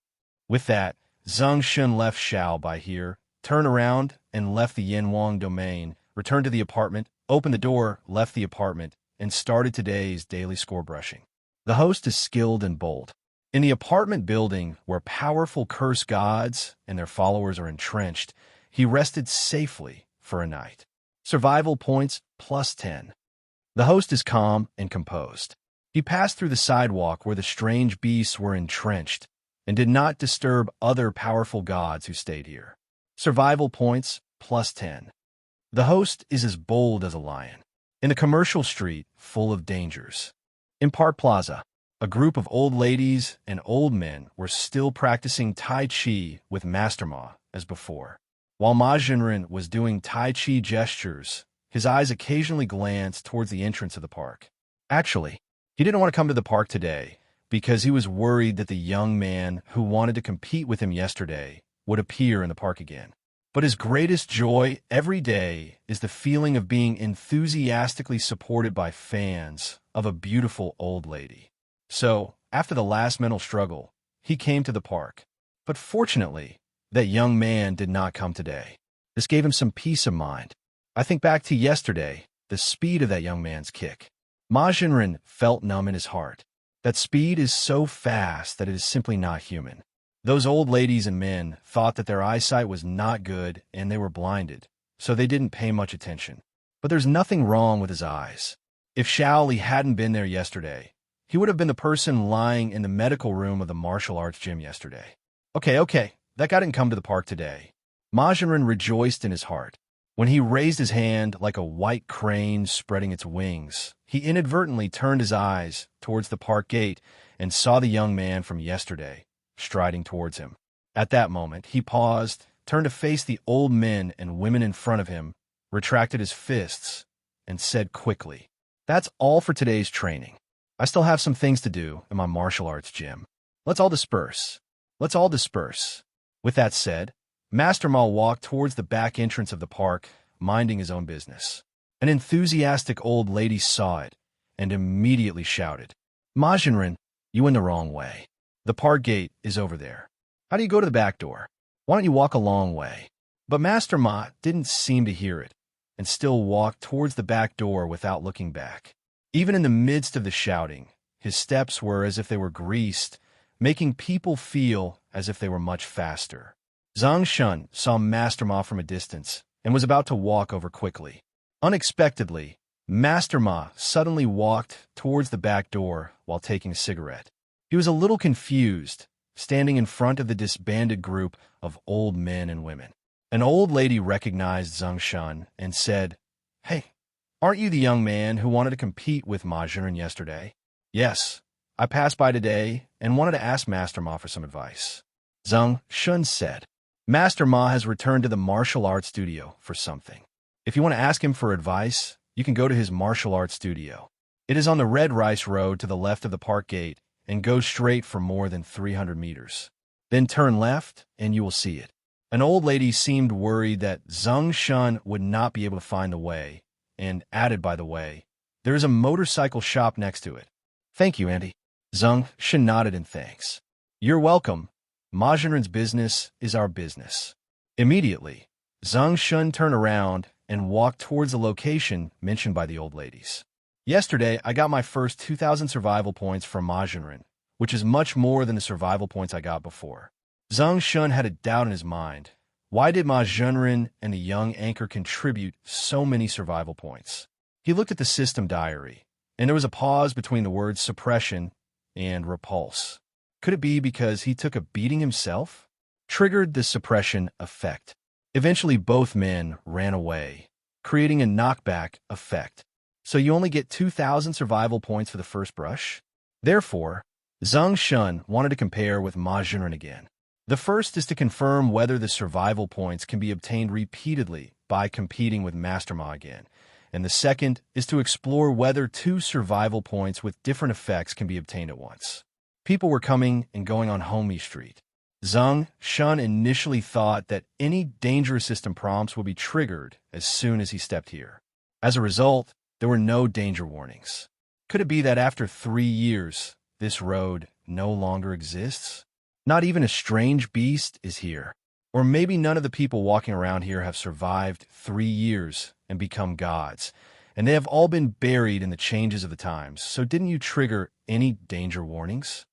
With that, Zeng Shen left Xiao Bai here, turned around and left the Yanwang domain, returned to the apartment, opened the door, left the apartment, and started today's daily score brushing. The host is skilled and bold. In the apartment building where powerful curse gods and their followers are entrenched, he rested safely for a night. Survival points +10. The host is calm and composed. He passed through the sidewalk where the strange beasts were entrenched and did not disturb other powerful gods who stayed here. Survival points +10. The host is as bold as a lion. In the commercial street, full of dangers. In Park Plaza, a group of old ladies and old men were still practicing Tai Chi with Master Ma as before. While Ma Jinren was doing Tai Chi gestures, his eyes occasionally glanced towards the entrance of the park. Actually, he didn't want to come to the park today because he was worried that the young man who wanted to compete with him yesterday would appear in the park again. But his greatest joy every day is the feeling of being enthusiastically supported by fans of a beautiful old lady. So, after the last mental struggle, he came to the park. But fortunately, that young man did not come today. This gave him some peace of mind. I think back to yesterday, the speed of that young man's kick. Ma Jinren felt numb in his heart. That speed is so fast that it is simply not human. Those old ladies and men thought that their eyesight was not good and they were blinded, so they didn't pay much attention. But there's nothing wrong with his eyes. If Shaoli hadn't been there yesterday, he would have been the person lying in the medical room of the martial arts gym yesterday. Okay, that guy didn't come to the park today. Ma Zhenren rejoiced in his heart. When he raised his hand like a white crane spreading its wings, he inadvertently turned his eyes towards the park gate and saw the young man from yesterday striding towards him. At that moment, he paused, turned to face the old men and women in front of him, retracted his fists, and said quickly, "That's all for today's training. I still have some things to do in my martial arts gym. Let's all disperse. Let's all disperse." With that said, Master Ma walked towards the back entrance of the park, minding his own business. An enthusiastic old lady saw it and immediately shouted, "Ma Zhenren, you went the wrong way. The park gate is over there. How do you go to the back door? Why don't you walk a long way?" But Master Ma didn't seem to hear it and still walked towards the back door without looking back. Even in the midst of the shouting, his steps were as if they were greased, making people feel as if they were much faster. Zeng Shen saw Master Ma from a distance and was about to walk over quickly. Unexpectedly, Master Ma suddenly walked towards the back door while taking a cigarette. He was a little confused, standing in front of the disbanded group of old men and women. An old lady recognized Zeng Shen and said, "Hey, aren't you the young man who wanted to compete with Ma Zhenren yesterday?" "Yes, I passed by today and wanted to ask Master Ma for some advice," Zeng Shen said. "Master Ma has returned to the martial arts studio for something. If you want to ask him for advice, you can go to his martial arts studio. It is on the Red Rice Road to the left of the park gate and go straight for more than 300 meters. Then turn left and you will see it." An old lady seemed worried that Zeng Shen would not be able to find the way and added, "By the way, there is a motorcycle shop next to it." "Thank you, Auntie." Zeng Shen nodded in thanks. "You're welcome. Ma Zhenren's business is our business." Immediately, Zeng Shen turned around and walked towards the location mentioned by the old ladies. "Yesterday, I got my first 2,000 survival points from Ma Zhenren, which is much more than the survival points I got before." Zeng Shen had a doubt in his mind. Why did Ma Zhenren and the young anchor contribute so many survival points? He looked at the system diary, and there was a pause between the words suppression and repulse. Could it be because he took a beating himself? Triggered the suppression effect. Eventually, both men ran away, creating a knockback effect. So you only get 2,000 survival points for the first brush? Therefore, Zeng Shen wanted to compare with Ma Zhenren again. The first is to confirm whether the survival points can be obtained repeatedly by competing with Master Ma again, and the second is to explore whether two survival points with different effects can be obtained at once. People were coming and going on Homey Street. Zeng Shen initially thought that any danger system prompts would be triggered as soon as he stepped here. As a result, there were no danger warnings. Could it be that after 3 years, this road no longer exists? Not even a strange beast is here. Or maybe none of the people walking around here have survived 3 years and become gods, and they have all been buried in the changes of the times, so didn't you trigger any danger warnings?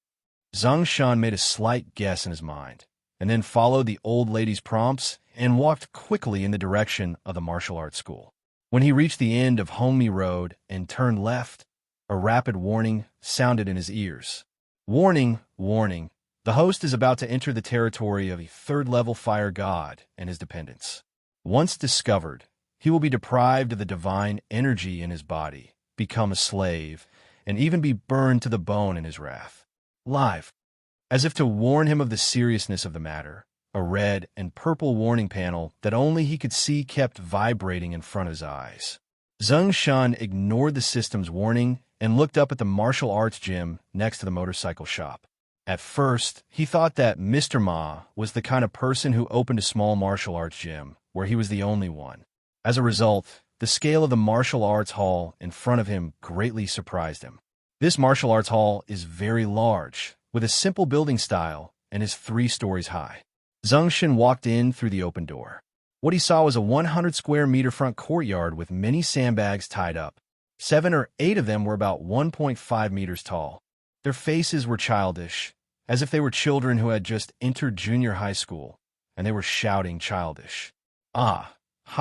Zeng Shen made a slight guess in his mind, and then followed the old lady's prompts and walked quickly in the direction of the martial arts school. When he reached the end of Homey Road and turned left, a rapid warning sounded in his ears. "Warning, warning. The host is about to enter the territory of a third-level fire god and his dependents. Once discovered, he will be deprived of the divine energy in his body, become a slave, and even be burned to the bone in his wrath." Live. As if to warn him of the seriousness of the matter, a red and purple warning panel that only he could see kept vibrating in front of his eyes. Zeng Shen ignored the system's warning and looked up at the martial arts gym next to the motorcycle shop. At first, he thought that Mr. Ma was the kind of person who opened a small martial arts gym where he was the only one. As a result, the scale of the martial arts hall in front of him greatly surprised him. This martial arts hall is very large, with a simple building style, and is 3 stories high. Zeng Shen walked in through the open door. What he saw was a 100-square-meter front courtyard with many sandbags tied up. 7 or 8 of them were about 1.5 meters tall. Their faces were childish, as if they were children who had just entered junior high school, and they were shouting childish. Ha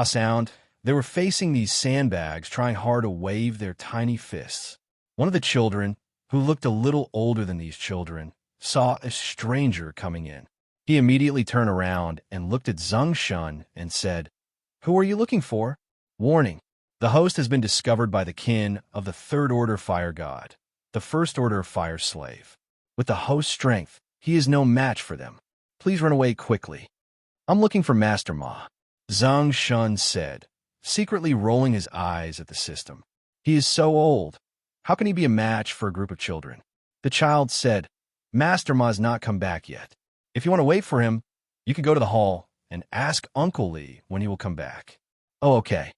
sound. They were facing these sandbags, trying hard to wave their tiny fists. One of the children, who looked a little older than these children, saw a stranger coming in. He immediately turned around and looked at Zeng Shen and said, "Who are you looking for?" Warning. The host has been discovered by the kin of the Third Order Fire God, the First Order of Fire Slave. With the host's strength, he is no match for them. Please run away quickly. I'm looking for Master Ma, Zeng Shen said, secretly rolling his eyes at the system. He is so old. How can he be a match for a group of children? The child said, Master Ma's not come back yet. If you want to wait for him, you can go to the hall and ask Uncle Li when he will come back. Oh, okay.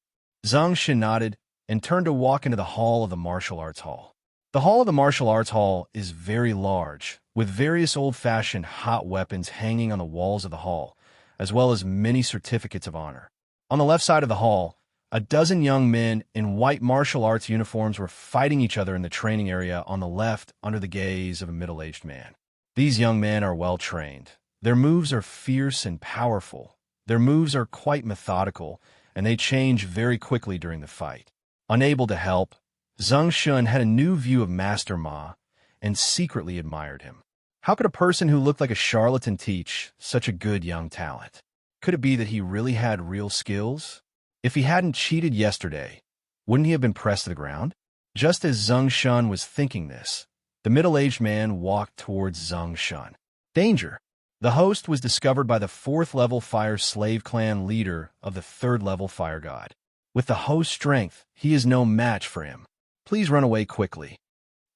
Zeng Shen nodded and turned to walk into the hall of the martial arts hall. The hall of the martial arts hall is very large, with various old-fashioned hot weapons hanging on the walls of the hall, as well as many certificates of honor. On the left side of the hall, a dozen young men in white martial arts uniforms were fighting each other in the training area on the left under the gaze of a middle-aged man. These young men are well-trained. Their moves are fierce and powerful. Their moves are quite methodical, and they change very quickly during the fight. Unable to help, Zeng Shen had a new view of Master Ma and secretly admired him. How could a person who looked like a charlatan teach such a good young talent? Could it be that he really had real skills? If he hadn't cheated yesterday, wouldn't he have been pressed to the ground? Just as Zeng Shen was thinking this, the middle-aged man walked towards Zeng Shen. Danger! The host was discovered by the 4th-level Fire Slave Clan leader of the 3rd-level Fire God. With the host's strength, he is no match for him. Please run away quickly.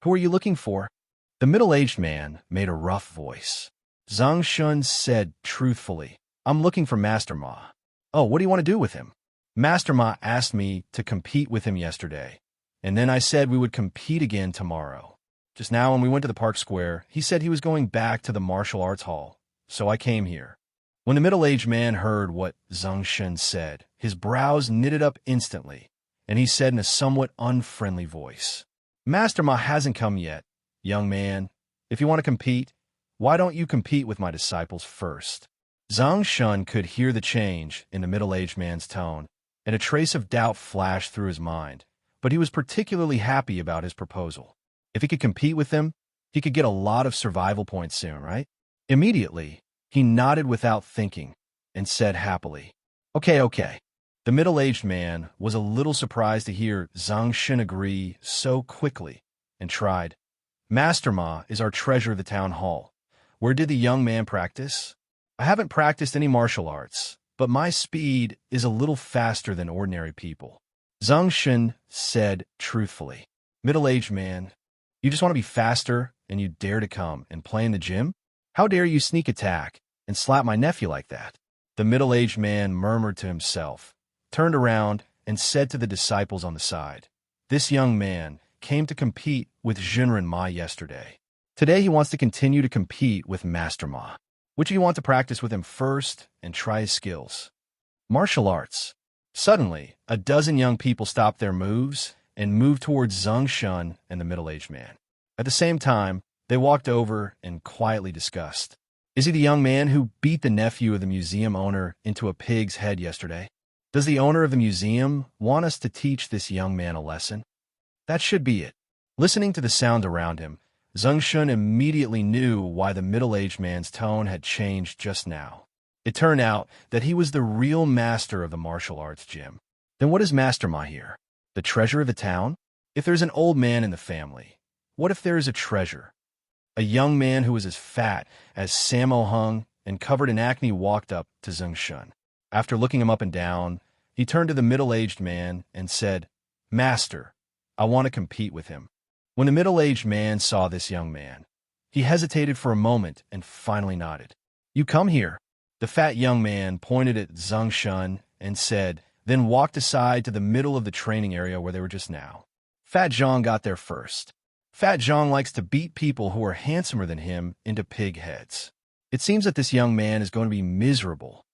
Who are you looking for? The middle-aged man made a rough voice. Zeng Shen said truthfully, I'm looking for Master Ma. Oh, what do you want to do with him? Master Ma asked me to compete with him yesterday, and then I said we would compete again tomorrow. Just now when we went to the park square, he said he was going back to the martial arts hall, so I came here. When the middle-aged man heard what Zeng Shen said, his brows knitted up instantly, and he said in a somewhat unfriendly voice, Master Ma hasn't come yet, young man. If you want to compete, why don't you compete with my disciples first? Zeng Shen could hear the change in the middle-aged man's tone, and a trace of doubt flashed through his mind, but he was particularly happy about his proposal. If he could compete with them, he could get a lot of survival points soon, right? Immediately, he nodded without thinking and said happily, Okay. The middle-aged man was a little surprised to hear Zeng Shen agree so quickly and tried. Master Ma is our treasure of the town hall. Where did the young man practice? I haven't practiced any martial arts, but my speed is a little faster than ordinary people. Zeng Shen said truthfully. Middle-aged man, you just want to be faster and you dare to come and play in the gym? How dare you sneak attack and slap my nephew like that? The middle-aged man murmured to himself, turned around, and said to the disciples on the side, This young man came to compete with Jinren Ma yesterday. Today he wants to continue to compete with Master Ma. Which of you want to practice with him first and try his skills? Martial arts. Suddenly, a dozen young people stopped their moves and moved towards Zeng Shen and the middle-aged man. At the same time, they walked over and quietly discussed. Is he the young man who beat the nephew of the museum owner into a pig's head yesterday? Does the owner of the museum want us to teach this young man a lesson? That should be it. Listening to the sound around him, Zeng Shen immediately knew why the middle-aged man's tone had changed just now. It turned out that he was the real master of the martial arts gym. Then what is Master Ma here? The treasure of the town? If there's an old man in the family, what if there is a treasure? A young man who was as fat as Sammo Hung and covered in acne walked up to Zeng Shen. After looking him up and down, he turned to the middle-aged man and said, Master, I want to compete with him. When the middle-aged man saw this young man, he hesitated for a moment and finally nodded. You come here. The fat young man pointed at Zeng Shen and said, then walked aside to the middle of the training area where they were just now. Fat Zhang got there first. Fat Zhang likes to beat people who are handsomer than him into pig heads. It seems that this young man is going to be miserable.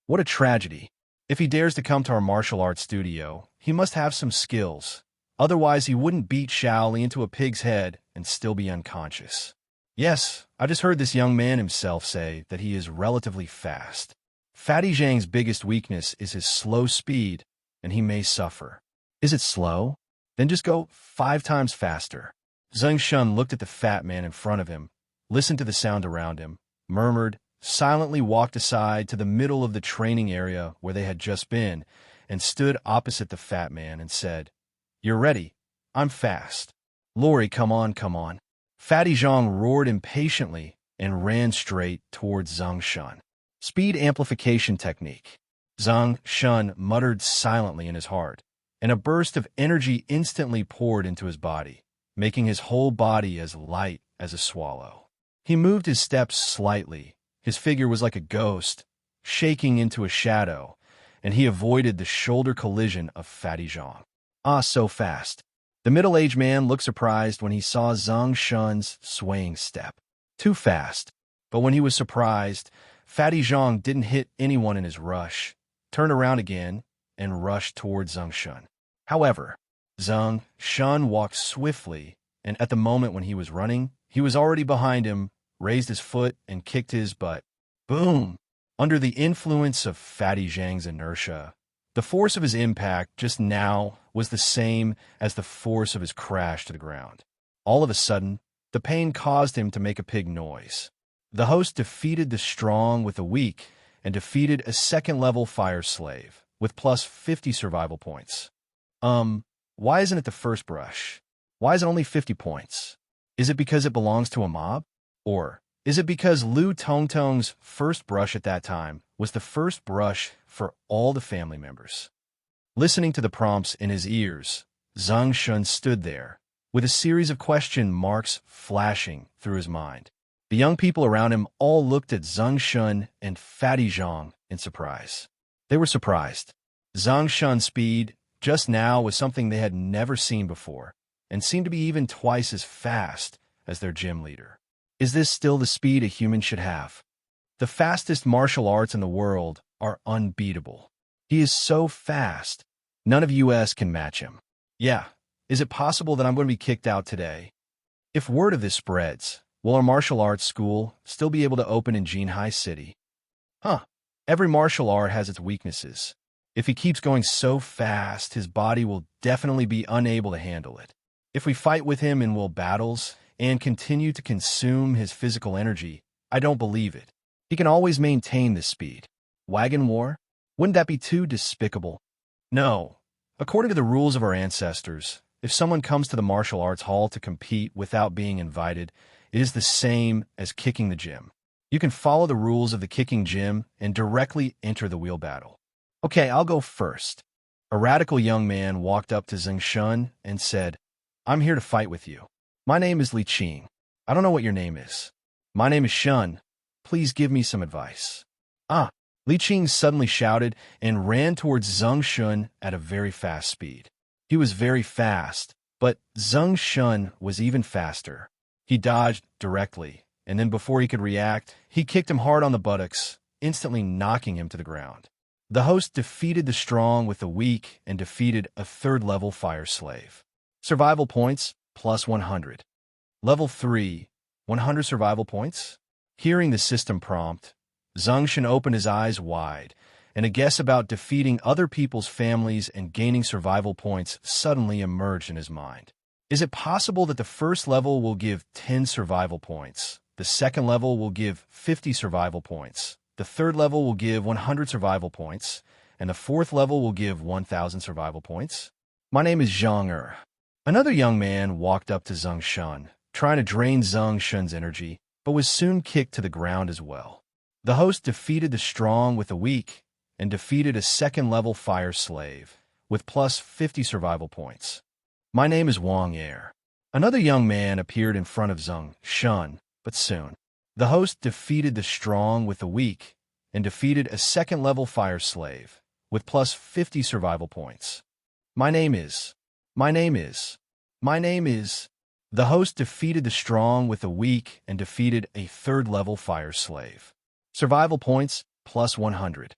What a tragedy. If he dares to come to our martial arts studio, he must have some skills. Otherwise, he wouldn't beat Shaoli into a pig's head and still be unconscious. Yes, I just heard this young man himself say that he is relatively fast. Fatty Zhang's biggest weakness is his slow speed, and he may suffer. Is it slow? Then just go 5 times faster. Zeng Shen looked at the fat man in front of him, listened to the sound around him, murmured, silently walked aside to the middle of the training area where they had just been, and stood opposite the fat man and said, "You're ready. I'm fast. Lori, come on, come on." Fatty Zhang roared impatiently and ran straight towards Zeng Shen. Speed amplification technique. Zeng Shen muttered silently in his heart, and a burst of energy instantly poured into his body, making his whole body as light as a swallow. He moved his steps slightly. His figure was like a ghost, shaking into a shadow, and he avoided the shoulder collision of Fatty Zhang. Ah, so fast. The middle-aged man looked surprised when he saw Zeng Shen's swaying step. Too fast. But when he was surprised, Fatty Zhang didn't hit anyone in his rush, turned around again, and rushed towards Zeng Shen. However, Zeng Shen walked swiftly, and at the moment when he was running, he was already behind him, raised his foot, and kicked his butt. Boom! Under the influence of Fatty Zhang's inertia, the force of his impact just now was the same as the force of his crash to the ground. All of a sudden, the pain caused him to make a pig noise. The host defeated the strong with the weak and defeated a second-level fire slave with plus 50 survival points. Why isn't it the first brush? Why is it only 50 points? Is it because it belongs to a mob? Or is it because Lu Tongtong's first brush at that time was the first brush for all the family members? Listening to the prompts in his ears, Zeng Shen stood there, with a series of question marks flashing through his mind. The young people around him all looked at Zeng Shen and Fatty Zhang in surprise. They were surprised. Zeng Shen's speed just now was something they had never seen before, and seemed to be even twice as fast as their gym leader. Is this still the speed a human should have? The fastest martial arts in the world are unbeatable. He is so fast, none of US can match him. Yeah, is it possible that I'm going to be kicked out today? If word of this spreads, will our martial arts school still be able to open in Jinhai City? Every martial art has its weaknesses. If he keeps going so fast, his body will definitely be unable to handle it. If we fight with him in will battles and continue to consume his physical energy, I don't believe it. He can always maintain this speed. Wagon war? Wouldn't that be too despicable? No. According to the rules of our ancestors, if someone comes to the martial arts hall to compete without being invited, it is the same as kicking the gym. You can follow the rules of the kicking gym and directly enter the wheel battle. Okay, I'll go first. A radical young man walked up to Zeng Shen and said, "I'm here to fight with you. My name is Li Qing. I don't know what your name is. My name is Shen. Please give me some advice." Li Qing suddenly shouted and ran towards Zeng Shen at a very fast speed. He was very fast, but Zeng Shen was even faster. He dodged directly, and then before he could react, he kicked him hard on the buttocks, instantly knocking him to the ground. The host defeated the strong with the weak and defeated a third-level fire slave. Survival points, plus 100. Level 3, 100 survival points? Hearing the system prompt, Zeng Shen opened his eyes wide, and a guess about defeating other people's families and gaining survival points suddenly emerged in his mind. Is it possible that the first level will give 10 survival points, the second level will give 50 survival points, the third level will give 100 survival points, and the fourth level will give 1,000 survival points? My name is Zhang Er. Another young man walked up to Zeng Shen, trying to drain Zeng Shen's energy, but was soon kicked to the ground as well. The host defeated the strong with the weak and defeated a second-level fire slave with plus 50 survival points. My name is Wang Er. Another young man appeared in front of Zeng Shen, but soon. The host defeated the strong with the weak and defeated a second-level fire slave with plus 50 survival points. My name is. The host defeated the strong with the weak and defeated a third-level fire slave. Survival points, plus 100.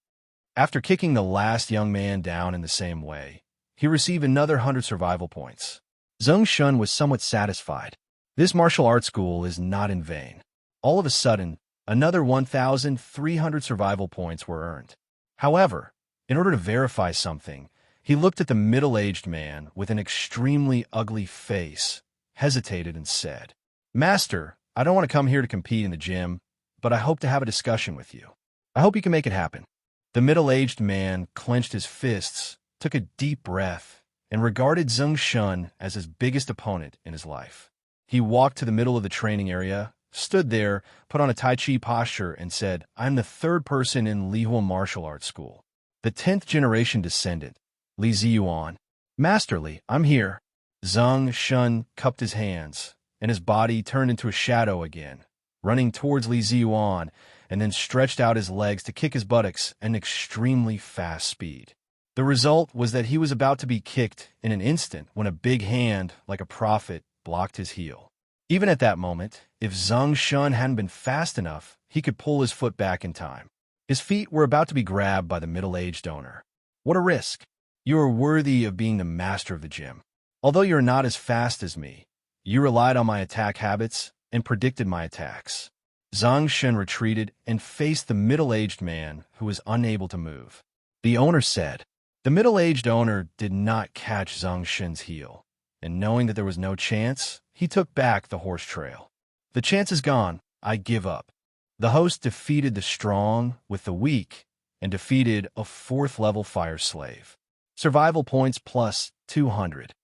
After kicking the last young man down in the same way, he received another 100 survival points. Zeng Shen was somewhat satisfied. This martial arts school is not in vain. All of a sudden, another 1,300 survival points were earned. However, in order to verify something, he looked at the middle-aged man with an extremely ugly face, hesitated, and said, "Master, I don't want to come here to compete in the gym, but I hope to have a discussion with you. I hope you can make it happen." The middle-aged man clenched his fists, took a deep breath, and regarded Zeng Shen as his biggest opponent in his life. He walked to the middle of the training area, stood there, put on a Tai Chi posture, and said, "I'm the third person in Lihua Martial Arts School. The 10th generation descendant, Li Ziyuan. Master Li, I'm here." Zeng Shen cupped his hands, and his body turned into a shadow again, running towards Li Ziyuan, and then stretched out his legs to kick his buttocks at an extremely fast speed. The result was that he was about to be kicked in an instant when a big hand, like a prophet, blocked his heel. Even at that moment, if Zeng Shen hadn't been fast enough, he could pull his foot back in time. His feet were about to be grabbed by the middle-aged owner. "What a risk. You are worthy of being the master of the gym. Although you are not as fast as me, you relied on my attack habits and predicted my attacks." Zeng Shen retreated and faced the middle-aged man who was unable to move. The owner said. The middle-aged owner did not catch Zeng Shen's heel, and knowing that there was no chance, he took back the horse trail. "The chance is gone. I give up." The host defeated the strong with the weak and defeated a 4th-level fire slave. Survival points plus 200.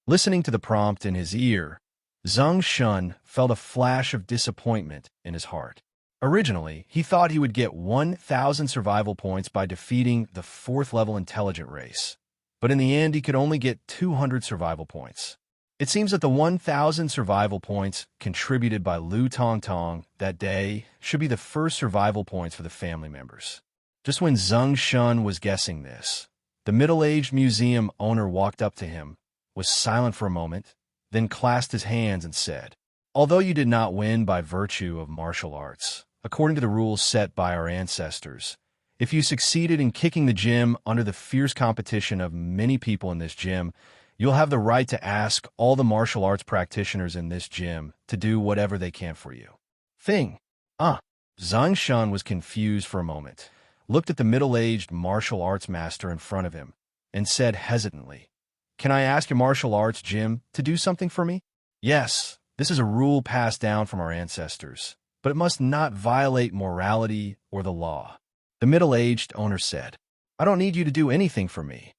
Listening to the prompt in his ear, Zeng Shen felt a flash of disappointment in his heart. Originally, he thought he would get 1,000 survival points by defeating the 4th-level intelligent race, but in the end he could only get 200 survival points. It seems that the 1,000 survival points contributed by Lu Tongtong that day should be the first survival points for the family members. Just when Zeng Shen was guessing this, the middle-aged museum owner walked up to him, was silent for a moment, then clasped his hands and said, "Although you did not win by virtue of martial arts, according to the rules set by our ancestors, if you succeeded in kicking the gym under the fierce competition of many people in this gym, you'll have the right to ask all the martial arts practitioners in this gym to do whatever they can for you." Zeng Shen was confused for a moment, looked at the middle-aged martial arts master in front of him, and said hesitantly, "Can I ask your martial arts gym to do something for me?" "Yes, this is a rule passed down from our ancestors, but it must not violate morality or the law," the middle-aged owner said. "I don't need you to do anything for me.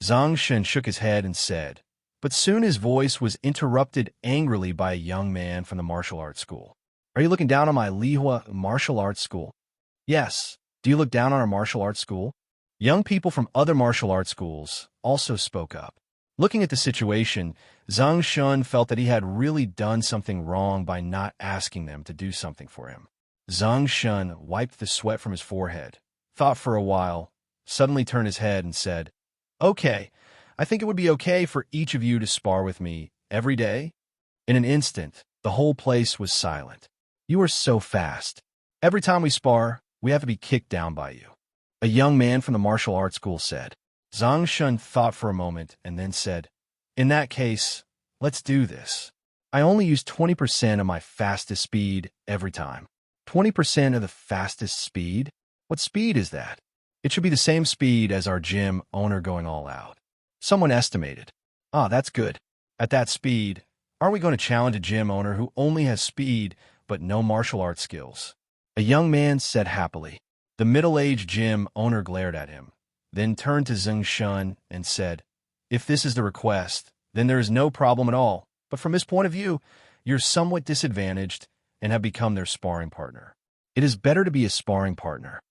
Zeng Shen shook his head and said, but soon his voice was interrupted angrily by a young man from the martial arts school. "Are you looking down on my Lihua martial arts school?" "Yes. Do you look down on our martial arts school?" Young people from other martial arts schools also spoke up. Looking at the situation, Zeng Shen felt that he had really done something wrong by not asking them to do something for him. Zeng Shen wiped the sweat from his forehead, thought for a while, suddenly turned his head and said, "Okay, I think it would be okay for each of you to spar with me every day." In an instant, the whole place was silent. "You are so fast. Every time we spar, we have to be kicked down by you," a young man from the martial arts school said. Zeng Shen thought for a moment and then said, "In that case, let's do this. I only use 20% of my fastest speed every time." 20% of the fastest speed? What speed is that? It should be the same speed as our gym owner going all out. Someone estimated. That's good. At that speed, aren't we going to challenge a gym owner who only has speed but no martial arts skills? A young man said happily. The middle-aged gym owner glared at him, then turned to Zeng Shen and said, "If this is the request, then there is no problem at all. But from this point of view, you're somewhat disadvantaged and have become their sparring partner. It is better to be a sparring partner.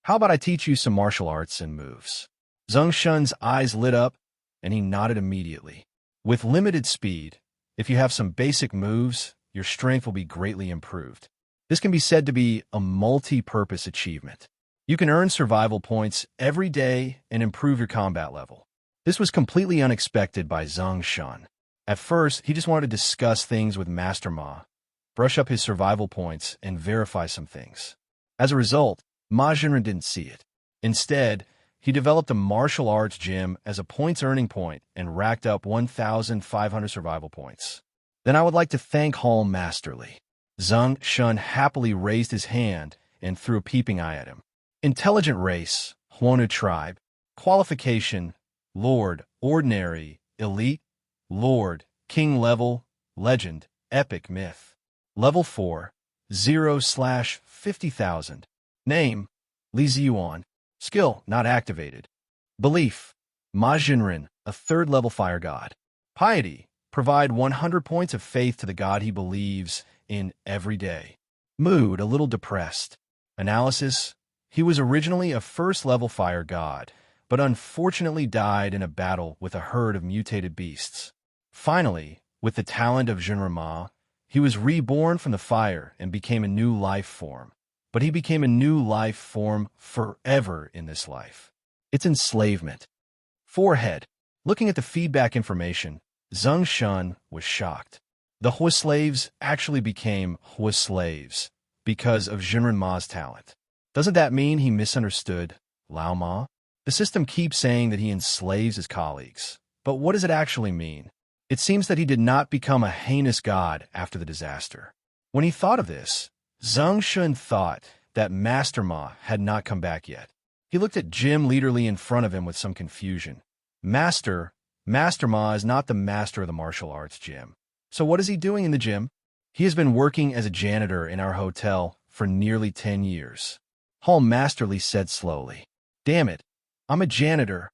How about I teach you some martial arts and moves?" Zeng Shen's eyes lit up, and he nodded immediately. With limited speed, if you have some basic moves, your strength will be greatly improved. This can be said to be a multi-purpose achievement. You can earn survival points every day and improve your combat level. This was completely unexpected by Zeng Shen. At first, he just wanted to discuss things with Master Ma, brush up his survival points, and verify some things. As a result, Ma Jinren didn't see it. Instead, he developed a martial arts gym as a points-earning point and racked up 1,500 survival points. "Then I would like to thank Hall Master Li." Zeng Shen happily raised his hand and threw a peeping eye at him. Intelligent race, Huonu tribe. Qualification, Lord, Ordinary, Elite, Lord, King level, Legend, Epic myth. Level 4, 0/50,000. Name, Li Ziyuan. Skill, not activated. Belief, Ma Jinren, a third-level fire god. Piety, provide 100 points of faith to the god he believes in every day. Mood, a little depressed. Analysis, he was originally a first-level fire god, but unfortunately died in a battle with a herd of mutated beasts. Finally, with the talent of Jinren, he was reborn from the fire and became a new life form. But he became a new life form forever in this life. It's enslavement. Forehead. Looking at the feedback information, Zeng Shen was shocked. The Hua slaves actually became Hua slaves because of Jinren Ma's talent. Doesn't that mean he misunderstood Lao Ma? The system keeps saying that he enslaves his colleagues. But what does it actually mean? It seems that he did not become a heinous god after the disaster. When he thought of this, Zeng Shen thought that Master Ma had not come back yet. He looked at Jim Leaderly in front of him with some confusion. Master Ma is not the master of the martial arts gym. So what is he doing in the gym? He has been working as a janitor in our hotel for nearly 10 years. Hall Masterly said slowly. Damn it, I'm a janitor.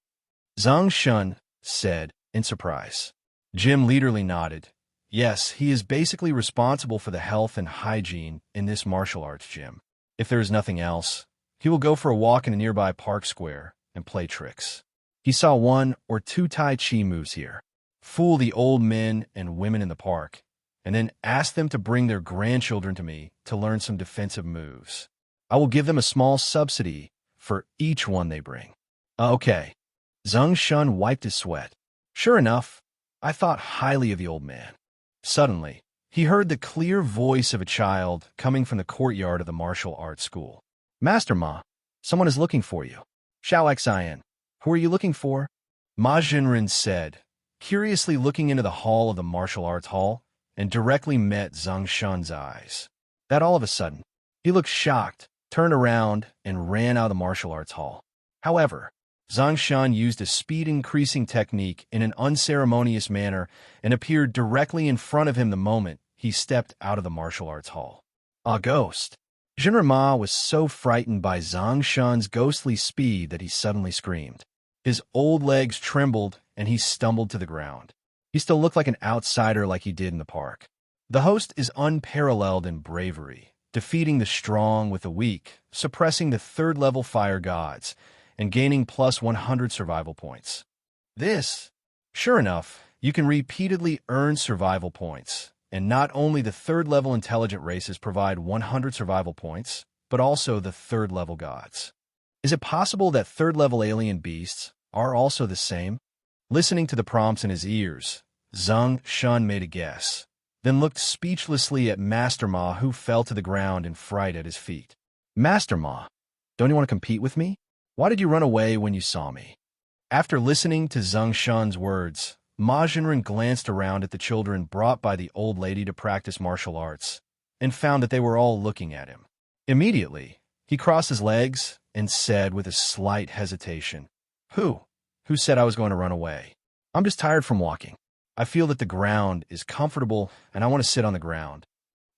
Zeng Shen said in surprise. Jim Leaderly nodded. Yes, he is basically responsible for the health and hygiene in this martial arts gym. If there is nothing else, he will go for a walk in a nearby park square and play tricks. He saw 1 or 2 Tai Chi moves here. Fool the old men and women in the park, and then ask them to bring their grandchildren to me to learn some defensive moves. I will give them a small subsidy for each one they bring. Okay. Zeng Shen wiped his sweat. Sure enough, I thought highly of the old man. Suddenly, he heard the clear voice of a child coming from the courtyard of the martial arts school. Master Ma, someone is looking for you. Xiao Xian, who are you looking for? Ma Jinren said, curiously looking into the hall of the martial arts hall, and directly met Zeng Shen's eyes. That all of a sudden, he looked shocked, turned around, and ran out of the martial arts hall. However, Zeng Shen used a speed-increasing technique in an unceremonious manner and appeared directly in front of him the moment he stepped out of the martial arts hall. A ghost. Jinren Ma was so frightened by Zeng Shen's ghostly speed that he suddenly screamed. His old legs trembled and he stumbled to the ground. He still looked like an outsider like he did in the park. The host is unparalleled in bravery, defeating the strong with the weak, suppressing the third-level fire gods, and gaining plus 100 survival points. Sure enough, you can repeatedly earn survival points, and not only the third-level intelligent races provide 100 survival points, but also the third-level gods. Is it possible that third-level alien beasts are also the same? Listening to the prompts in his ears, Zeng Shen made a guess, then looked speechlessly at Master Ma, who fell to the ground in fright at his feet. Master Ma, don't you want to compete with me? Why did you run away when you saw me? After listening to Zeng Shen's words, Ma Jinren glanced around at the children brought by the old lady to practice martial arts, and found that they were all looking at him. Immediately, he crossed his legs and said with a slight hesitation, Who said I was going to run away? I'm just tired from walking. I feel that the ground is comfortable and I want to sit on the ground.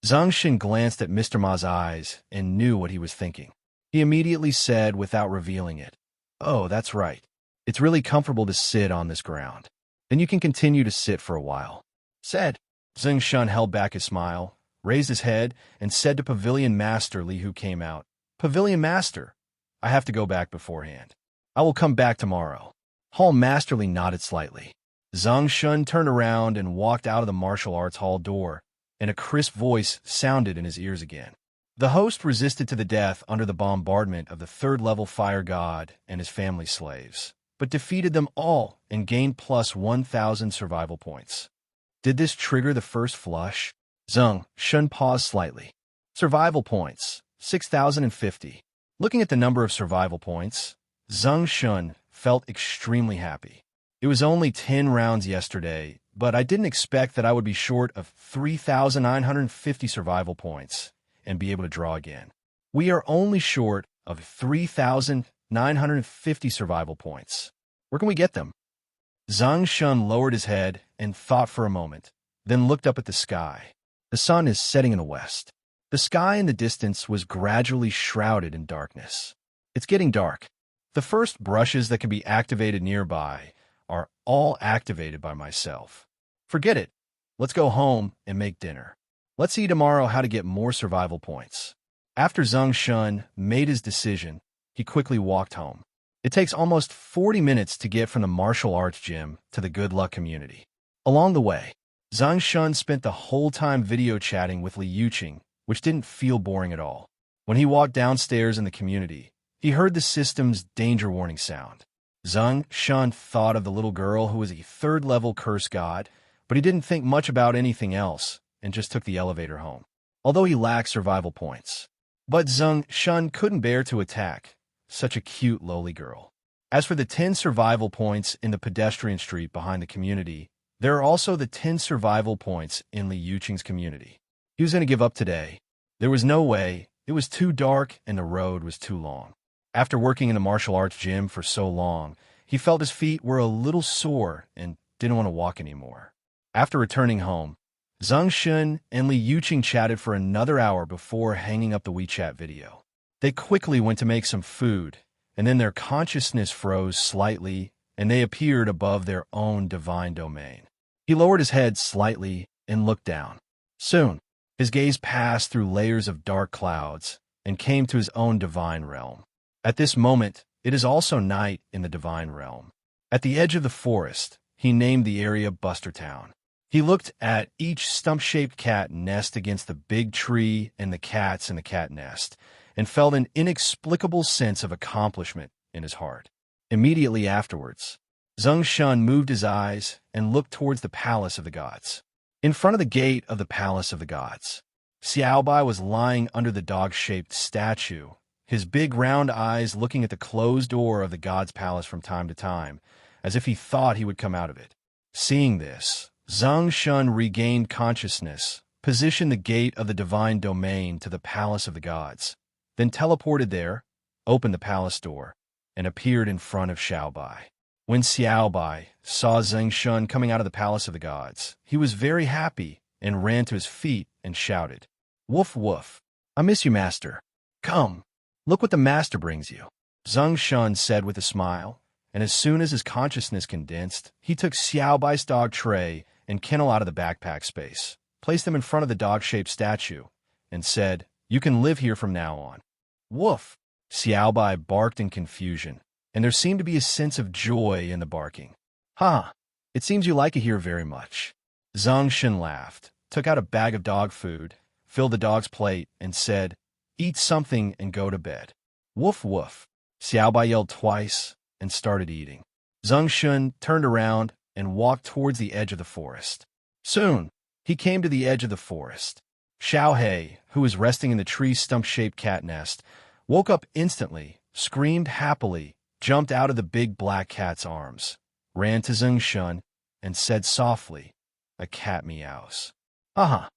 Zeng Shen glanced at Mr. Ma's eyes and knew what he was thinking. He immediately said without revealing it, Oh, that's right. It's really comfortable to sit on this ground. Then you can continue to sit for a while. Said. Zeng Shen held back his smile, raised his head, and said to Pavilion Master Li, who came out, Pavilion Master, I have to go back beforehand. I will come back tomorrow. Hall Master Li nodded slightly. Zeng Shen turned around and walked out of the martial arts hall door, and a crisp voice sounded in his ears again. The host resisted to the death under the bombardment of the third-level fire god and his family slaves, but defeated them all and gained plus 1,000 survival points. Did this trigger the first flush? Zeng Shen paused slightly. Survival points, 6,050. Looking at the number of survival points, Zeng Shen felt extremely happy. It was only 10 rounds yesterday, but I didn't expect that I would be short of 3,950 survival points and be able to draw again. We are only short of 3,950 survival points. Where can we get them? Zeng Shen lowered his head and thought for a moment, then looked up at the sky. The sun is setting in the west. The sky in the distance was gradually shrouded in darkness. It's getting dark. The first brushes that can be activated nearby are all activated by myself. Forget it. Let's go home and make dinner. Let's see tomorrow how to get more survival points. After Zeng Shen made his decision, he quickly walked home. It takes almost 40 minutes to get from the martial arts gym to the good luck community. Along the way, Zeng Shen spent the whole time video chatting with Li Yuqing, which didn't feel boring at all. When he walked downstairs in the community, he heard the system's danger warning sound. Zeng Shen thought of the little girl who was a third-level curse god, but he didn't think much about anything else and just took the elevator home, although he lacked survival points. But Zeng Shen couldn't bear to attack such a cute, lowly girl. As for the 10 survival points in the pedestrian street behind the community, there are also the 10 survival points in Li Yuqing's community. He was going to give up today. There was no way. It was too dark and the road was too long. After working in the martial arts gym for so long, he felt his feet were a little sore and didn't want to walk anymore. After returning home, Zeng Shen and Li Yuqing chatted for another hour before hanging up the WeChat video. They quickly went to make some food, and then their consciousness froze slightly, and they appeared above their own divine domain. He lowered his head slightly and looked down. Soon, his gaze passed through layers of dark clouds and came to his own divine realm. At this moment, it is also night in the divine realm. At the edge of the forest, he named the area Buster Town. He looked at each stump-shaped cat nest against the big tree and the cats in the cat nest, and felt an inexplicable sense of accomplishment in his heart. Immediately afterwards, Zeng Shen moved his eyes and looked towards the palace of the gods. In front of the gate of the palace of the gods, Xiaobai was lying under the dog-shaped statue, his big round eyes looking at the closed door of the god's palace from time to time, as if he thought he would come out of it. Seeing this, Zeng Shen regained consciousness, positioned the gate of the divine domain to the palace of the gods, then teleported there, opened the palace door, and appeared in front of Xiaobai. When Xiaobai saw Zeng Shen coming out of the palace of the gods, he was very happy and ran to his feet and shouted, "Woof woof! I miss you, master. Come, look what the master brings you." Zeng Shen said with a smile, and as soon as his consciousness condensed, he took Xiaobai's dog tray and kennel out of the backpack space, placed them in front of the dog-shaped statue, and said, "You can live here from now on." Woof! Xiaobai barked in confusion, and there seemed to be a sense of joy in the barking. "Ha! It seems you like it here very much." Zeng Shen laughed, took out a bag of dog food, filled the dog's plate, and said, "Eat something and go to bed." Woof woof! Xiaobai yelled twice and started eating. Zeng Shen turned around and walked towards the edge of the forest. Soon, he came to the edge of the forest. Xiaohei, who was resting in the tree's stump-shaped cat nest, woke up instantly, screamed happily, jumped out of the big black cat's arms, ran to Zeng Shen, and said softly, "A cat meows." "Aha!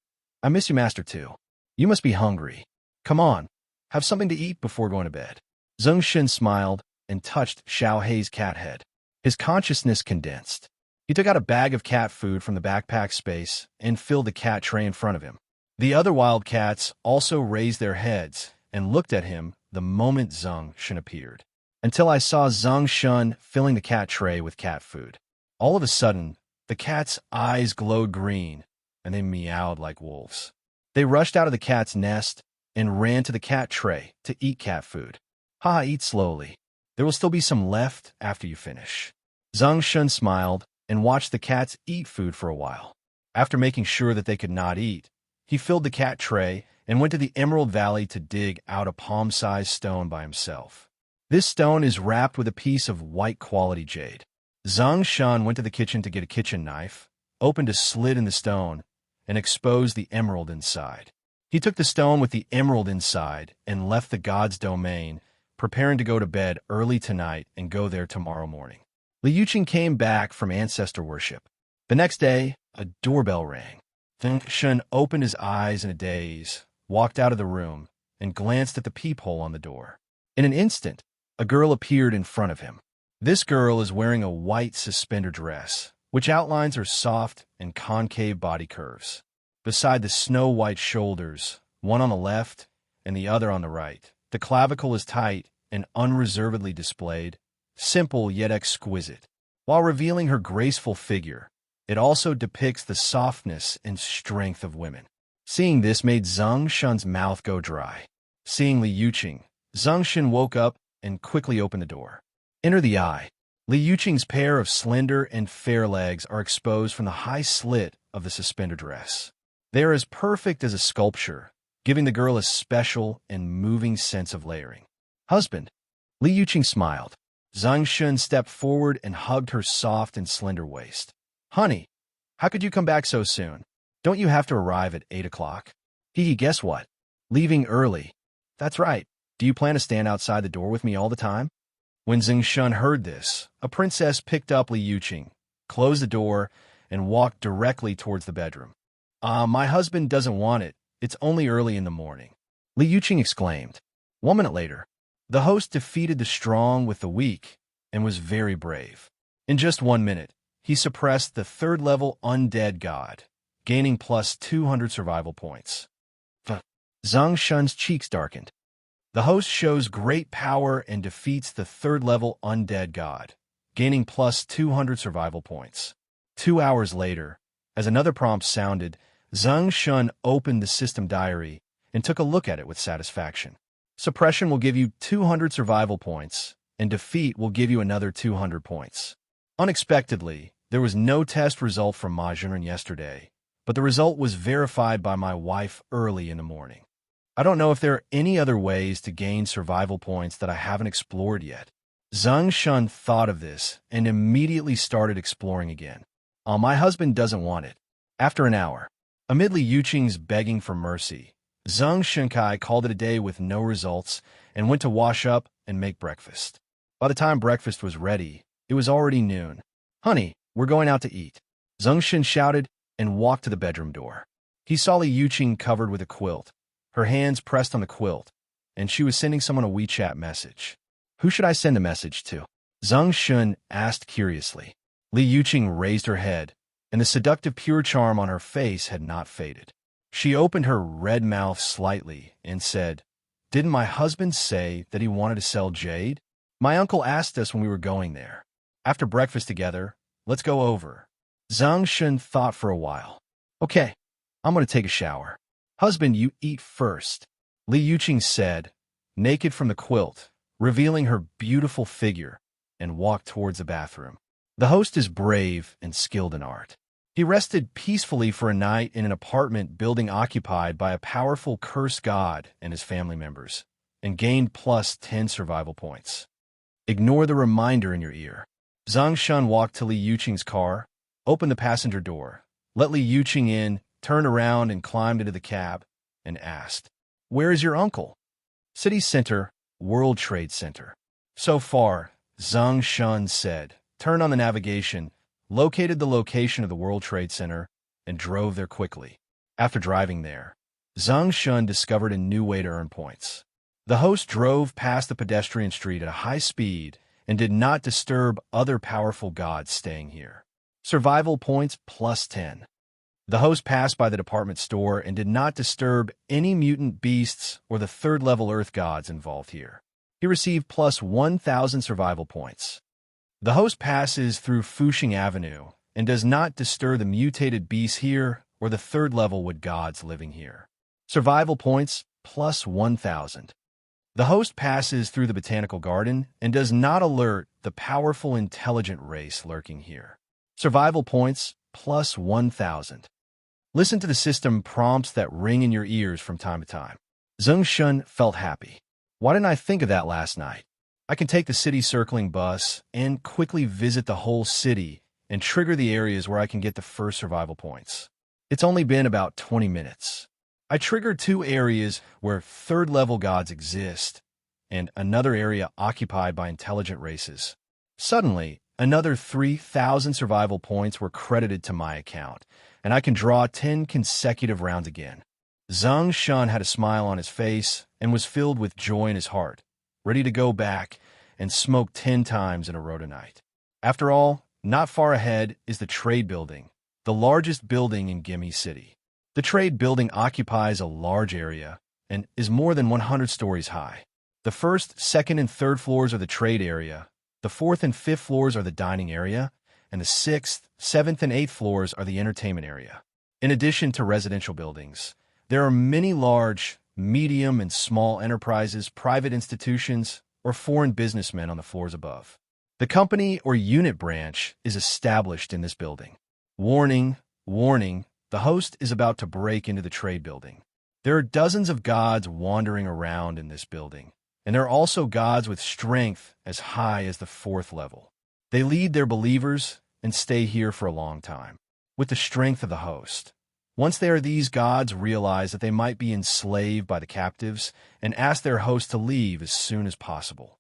I miss you, master, too. You must be hungry. Come on, have something to eat before going to bed." Zeng Shen smiled and touched Xiaohei's cat head. His consciousness condensed. He took out a bag of cat food from the backpack space and filled the cat tray in front of him. The other wild cats also raised their heads and looked at him the moment Zeng Shen appeared, until I saw Zeng Shen filling the cat tray with cat food. All of a sudden, the cat's eyes glowed green, and they meowed like wolves. They rushed out of the cat's nest and ran to the cat tray to eat cat food. "Ha, eat slowly. There will still be some left after you finish." Zeng Shen smiled and watched the cats eat food for a while. After making sure that they could not eat, he filled the cat tray and went to the Emerald Valley to dig out a palm-sized stone by himself. This stone is wrapped with a piece of white quality jade. Zeng Shen went to the kitchen to get a kitchen knife, opened a slit in the stone, and exposed the emerald inside. He took the stone with the emerald inside and left the god's domain, preparing to go to bed early tonight and go there tomorrow morning. Li Yuqing came back from ancestor worship. The next day, a doorbell rang. Zeng Shen opened his eyes in a daze, walked out of the room, and glanced at the peephole on the door. In an instant, a girl appeared in front of him. This girl is wearing a white suspender dress, which outlines her soft and concave body curves. Beside the snow-white shoulders, one on the left and the other on the right, the clavicle is tight and unreservedly displayed, simple yet exquisite. While revealing her graceful figure, it also depicts the softness and strength of women. Seeing this made Zeng Shen's mouth go dry. Seeing Li Yuqing, Zeng Shen woke up and quickly opened the door. Enter the eye. Li Yuqing's pair of slender and fair legs are exposed from the high slit of the suspender dress. They are as perfect as a sculpture, giving the girl a special and moving sense of layering. Husband. Li Yuqing smiled. Zeng Shen stepped forward and hugged her soft and slender waist. Honey, how could you come back so soon? Don't you have to arrive at 8 o'clock? Guess what? Leaving early. That's right. Do you plan to stand outside the door with me all the time? When Zeng Shen heard this, a princess picked up Li Yuqing, closed the door, and walked directly towards the bedroom. My husband doesn't want it. It's only early in the morning. Li Yuqing exclaimed. 1 minute later, the host defeated the strong with the weak and was very brave. In just 1 minute, he suppressed the third-level undead god, gaining plus 200 survival points. Zeng Shen's cheeks darkened. The host shows great power and defeats the third-level undead god, gaining plus 200 survival points. 2 hours later, as another prompt sounded, Zeng Shen opened the system diary and took a look at it with satisfaction. Suppression will give you 200 survival points, and defeat will give you another 200 points. Unexpectedly, there was no test result from Ma Zhenren yesterday, but the result was verified by my wife early in the morning. I don't know if there are any other ways to gain survival points that I haven't explored yet. Zeng Shen thought of this and immediately started exploring again. My husband doesn't want it. After an hour, amid Li Yuqing's begging for mercy, Zeng Shenkai called it a day with no results and went to wash up and make breakfast. By the time breakfast was ready, it was already noon. Honey, we're going out to eat. Zeng Shen shouted and walked to the bedroom door. He saw Li Yuqing covered with a quilt, her hands pressed on the quilt, and she was sending someone a WeChat message. Who should I send a message to? Zeng Shen asked curiously. Li Yuqing raised her head, and the seductive pure charm on her face had not faded. She opened her red mouth slightly and said, Didn't my husband say that he wanted to sell jade? My uncle asked us when we were going there. After breakfast together, let's go over. Zeng Shen thought for a while. Okay, I'm going to take a shower. Husband, you eat first, Li Yuqing said, naked from the quilt, revealing her beautiful figure, and walked towards the bathroom. The host is brave and skilled in art. He rested peacefully for a night in an apartment building occupied by a powerful cursed god and his family members, and gained plus 10 survival points. Ignore the reminder in your ear. Zeng Shen walked to Li Yuqing's car, opened the passenger door, let Li Yuqing in, turned around and climbed into the cab, and asked, Where is your uncle? City Center, World Trade Center. So far, Zeng Shen said, turned on the navigation, located the location of the World Trade Center, and drove there quickly. After driving there, Zeng Shen discovered a new way to earn points. The host drove past the pedestrian street at a high speed and did not disturb other powerful gods staying here. Survival points plus 10. The host passed by the department store and did not disturb any mutant beasts or the third-level earth gods involved here. He received plus 1,000 survival points. The host passes through Fuxing Avenue and does not disturb the mutated beasts here or the third-level wood gods living here. Survival points plus 1,000. The host passes through the botanical garden and does not alert the powerful intelligent race lurking here. Survival points plus 1,000. Listen to the system prompts that ring in your ears from time to time. Zeng Shen felt happy. Why didn't I think of that last night? I can take the city circling bus and quickly visit the whole city and trigger the areas where I can get the first survival points. It's only been about 20 minutes. I triggered 2 areas where third-level gods exist and another area occupied by intelligent races. Suddenly, Another 3,000 survival points were credited to my account, and I can draw 10 consecutive rounds again. Zeng Shen had a smile on his face and was filled with joy in his heart, ready to go back and smoke 10 times in a row tonight. After all, not far ahead is the Trade Building, the largest building in Gimme City. The Trade Building occupies a large area and is more than 100 stories high. The first, second, and third floors are the trade area, the fourth and fifth floors are the dining area, and the sixth, seventh, and eighth floors are the entertainment area. In addition to residential buildings, there are many large, medium, and small enterprises, private institutions, or foreign businessmen on the floors above. The company or unit branch is established in this building. Warning, warning, the host is about to break into the Trade Building. There are dozens of gods wandering around in this building, and there are also gods with strength as high as the 4th level. They lead their believers and stay here for a long time, with the strength of the host. Once there, these gods realize that they might be enslaved by the captives and ask their host to leave as soon as possible.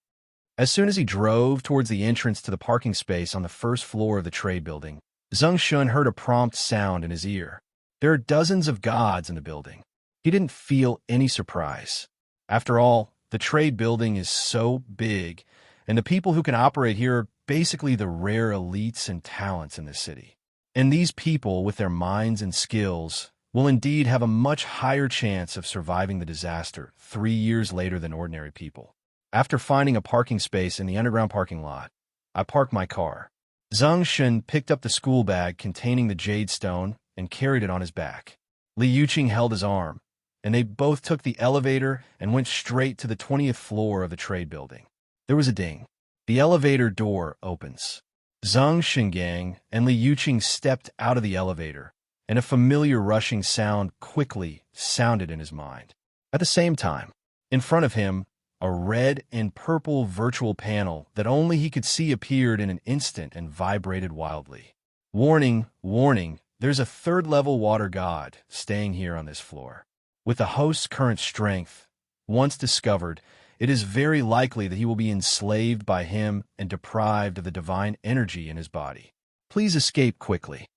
As soon as he drove towards the entrance to the parking space on the first floor of the Trade Building, Zeng Shen heard a prompt sound in his ear. There are dozens of gods in the building. He didn't feel any surprise. After all, the Trade Building is so big, and the people who can operate here are basically the rare elites and talents in this city. And these people, with their minds and skills, will indeed have a much higher chance of surviving the disaster 3 years later than ordinary people. After finding a parking space in the underground parking lot, I parked my car. Zeng Shen picked up the school bag containing the jade stone and carried it on his back. Li Yuqing held his arm, and they both took the elevator and went straight to the 20th floor of the Trade Building. There was a ding. The elevator door opens. Zeng Shengang and Li Yuqing stepped out of the elevator, and a familiar rushing sound quickly sounded in his mind. At the same time, in front of him, a red and purple virtual panel that only he could see appeared in an instant and vibrated wildly. Warning, warning, there's a 3rd-level water god staying here on this floor. With the host's current strength, once discovered, it is very likely that he will be enslaved by him and deprived of the divine energy in his body. Please escape quickly.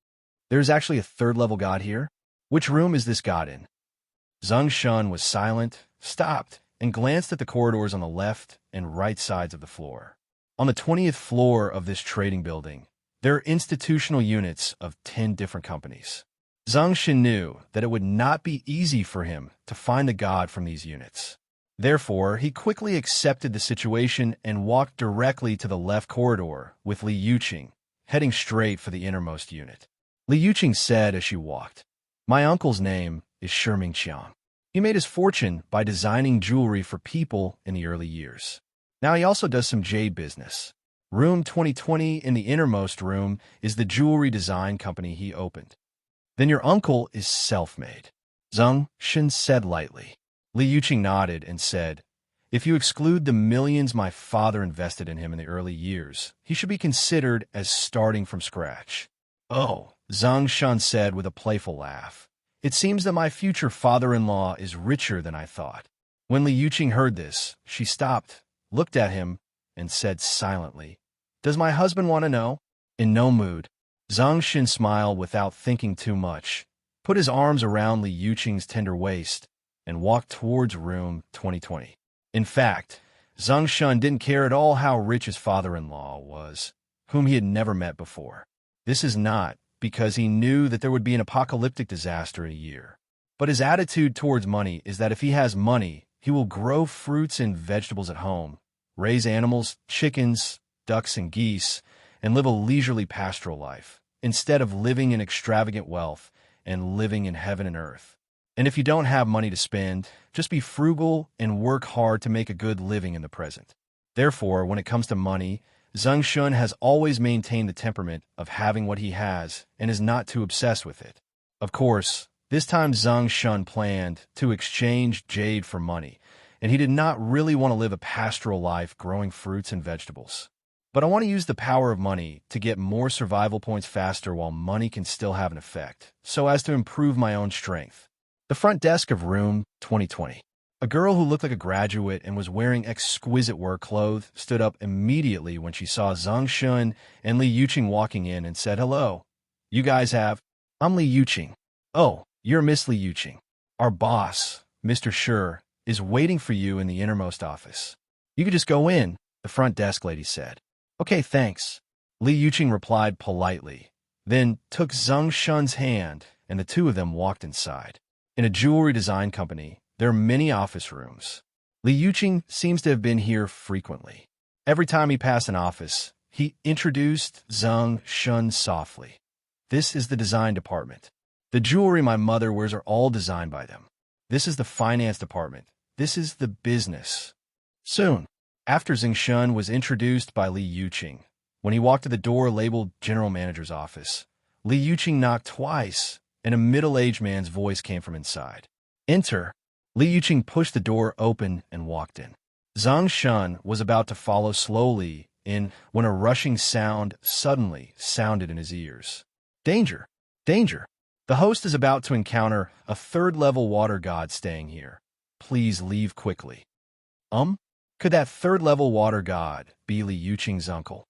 There's actually a 3rd-level god here? Which room is this god in? Zeng Shen was silent, stopped, and glanced at the corridors on the left and right sides of the floor. On the 20th floor of this trading building, there are institutional units of 10 different companies. Zeng Shen knew that it would not be easy for him to find the god from these units. Therefore, he quickly accepted the situation and walked directly to the left corridor with Li Yuqing, heading straight for the innermost unit. Li Yuqing said as she walked, "My uncle's name is Shiming Qiang. He made his fortune by designing jewelry for people in the early years. Now he also does some jade business. Room 2020 in the innermost room is the jewelry design company he opened." "Then your uncle is self-made," Zeng Shen said lightly. Li Yuqing nodded and said, "If you exclude the millions my father invested in him in the early years, he should be considered as starting from scratch." "Oh," Zeng Shen said with a playful laugh. "It seems that my future father-in-law is richer than I thought." When Li Yuqing heard this, she stopped, looked at him, and said silently, "Does my husband want to know?" In no mood, Zeng Shen smiled without thinking too much, put his arms around Li Yuqing's tender waist, and walked towards room 2020. In fact, Zeng Shen didn't care at all how rich his father-in-law was, whom he had never met before. This is not because he knew that there would be an apocalyptic disaster in a year. But his attitude towards money is that if he has money, he will grow fruits and vegetables at home, raise animals, chickens, ducks, and geese, and live a leisurely pastoral life, instead of living in extravagant wealth and living in heaven and earth. And if you don't have money to spend, just be frugal and work hard to make a good living in the present. Therefore, when it comes to money, Zeng Shen has always maintained the temperament of having what he has and is not too obsessed with it. Of course, this time Zeng Shen planned to exchange jade for money, and he did not really want to live a pastoral life growing fruits and vegetables. But I want to use the power of money to get more survival points faster while money can still have an effect, so as to improve my own strength. The front desk of room 2020. A girl who looked like a graduate and was wearing exquisite work clothes stood up immediately when she saw Zeng Shen and Li Yuqing walking in and said, "Hello. You guys have? I'm Li Yuqing." "Oh, you're Miss Li Yuqing. Our boss, Mr. Shi, is waiting for you in the innermost office. You could just go in," the front desk lady said. "Okay, thanks." Li Yuqing replied politely, then took Zeng Shen's hand, and the two of them walked inside. In a jewelry design company, there are many office rooms. Li Yuqing seems to have been here frequently. Every time he passed an office, he introduced Zeng Shen softly. "This is the design department. The jewelry my mother wears are all designed by them. This is the finance department. This is the business." Soon, after Zeng Shen was introduced by Li Yuqing, when he walked to the door labeled General Manager's office, Li Yuqing knocked twice, and a middle-aged man's voice came from inside. "Enter." Li Yuqing pushed the door open and walked in. Zeng Shen was about to follow slowly in when a rushing sound suddenly sounded in his ears. "Danger! Danger! The host is about to encounter a third-level water god staying here. Please leave quickly." Could that third-level water god be Li Yuqing's uncle?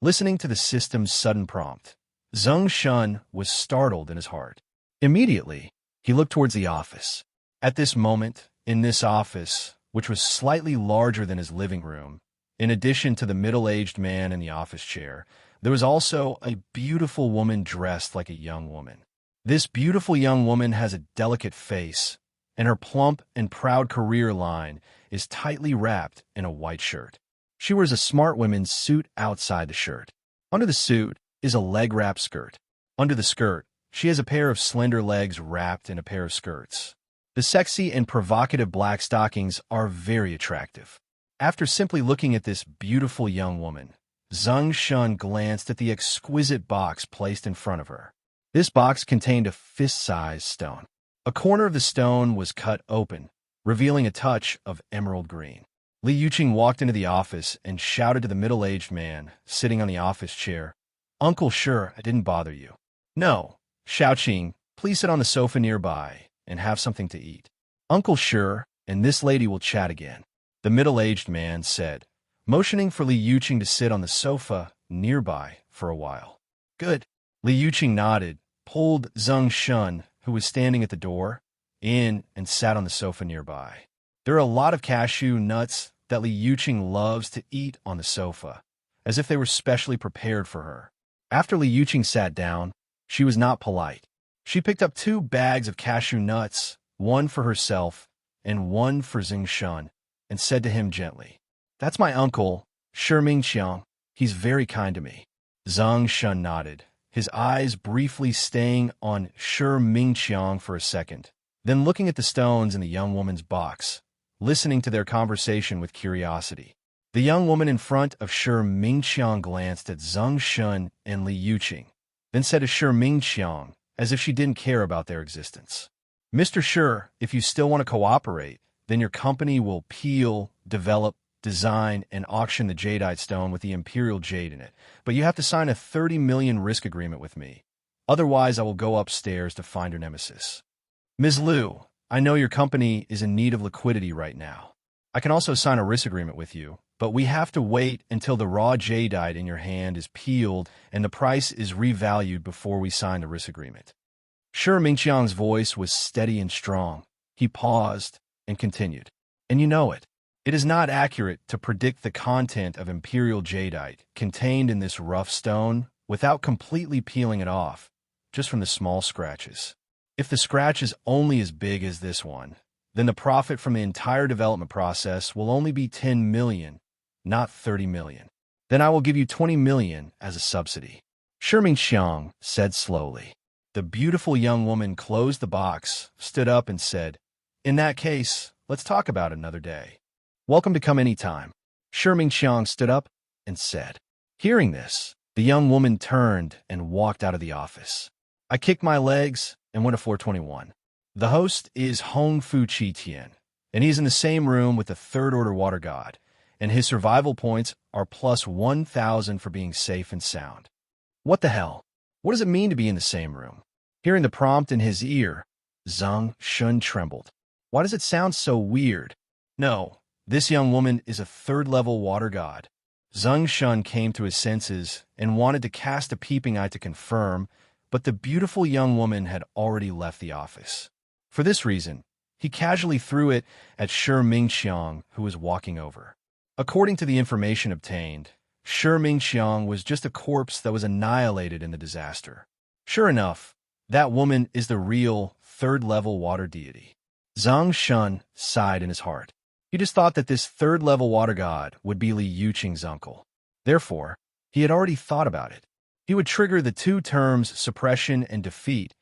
Listening to the system's sudden prompt, Zeng Shen was startled in his heart. Immediately, he looked towards the office. At this moment, in this office, which was slightly larger than his living room, in addition to the middle-aged man in the office chair, there was also a beautiful woman dressed like a young woman. This beautiful young woman has a delicate face, and her plump and proud career line is tightly wrapped in a white shirt. She wears a smart women's suit outside the shirt. Under the suit is a leg-wrap skirt. Under the skirt, she has a pair of slender legs wrapped in a pair of skirts. The sexy and provocative black stockings are very attractive. After simply looking at this beautiful young woman, Zeng Shen glanced at the exquisite box placed in front of her. This box contained a fist-sized stone. A corner of the stone was cut open, revealing a touch of emerald green. Li Yuqing walked into the office and shouted to the middle-aged man sitting on the office chair, "Uncle Shi, I didn't bother you." "No, Xiaoqing, please sit on the sofa nearby and have something to eat. Uncle Shi and this lady will chat again," the middle-aged man said, motioning for Li Yuqing to sit on the sofa nearby for a while. "Good." Li Yuqing nodded, pulled Zeng Shen, who was standing at the door, in and sat on the sofa nearby. There are a lot of cashew nuts that Li Yuqing loves to eat on the sofa, as if they were specially prepared for her. After Li Yuqing sat down, she was not polite. She picked up 2 bags of cashew nuts, one for herself and one for Zeng Shen, and said to him gently, "That's my uncle, Shi Mingqiang. He's very kind to me." Zeng Shen nodded, his eyes briefly staying on Shi Mingqiang for a second, then looking at the stones in the young woman's box, listening to their conversation with curiosity. The young woman in front of Shi Mingqiang glanced at Zeng Shen and Li Yuqing, then said to Shi Mingqiang, as if she didn't care about their existence, "Mr. Shi, if you still want to cooperate, then your company will peel, develop, design, and auction the jadeite stone with the imperial jade in it. But you have to sign a 30 million risk agreement with me. Otherwise, I will go upstairs to find your nemesis." "Ms. Liu, I know your company is in need of liquidity right now. I can also sign a risk agreement with you, but we have to wait until the raw jadeite in your hand is peeled and the price is revalued before we sign the risk agreement." Shi Mingqiang's voice was steady and strong. He paused and continued, "And you know it. It is not accurate to predict the content of imperial jadeite contained in this rough stone without completely peeling it off, just from the small scratches. If the scratch is only as big as this one, then the profit from the entire development process will only be 10 million, not 30 million. Then I will give you 20 million as a subsidy." Shi Mingqiang said slowly. The beautiful young woman closed the box, stood up, and said, "In that case, let's talk about it another day. Welcome to come any time." Shi Mingqiang stood up and said. Hearing this, the young woman turned and walked out of the office. I kicked my legs and went to floor 21. The host is Hong Fu Chi Tian, and he's in the same room with the third-order water god, and his survival points are plus 1,000 for being safe and sound. What the hell? What does it mean to be in the same room? Hearing the prompt in his ear, Zeng Shen trembled. Why does it sound so weird? No, this young woman is a third-level water god. Zeng Shen came to his senses and wanted to cast a peeping eye to confirm, but the beautiful young woman had already left the office. For this reason, he casually threw it at Shi Mingqiang, who was walking over. According to the information obtained, Shi Mingqiang was just a corpse that was annihilated in the disaster. Sure enough, that woman is the real third-level water deity. Zeng Shen sighed in his heart. He just thought that this third-level water god would be Li Yuqing's uncle. Therefore, he had already thought about it. He would trigger the two terms suppression and defeat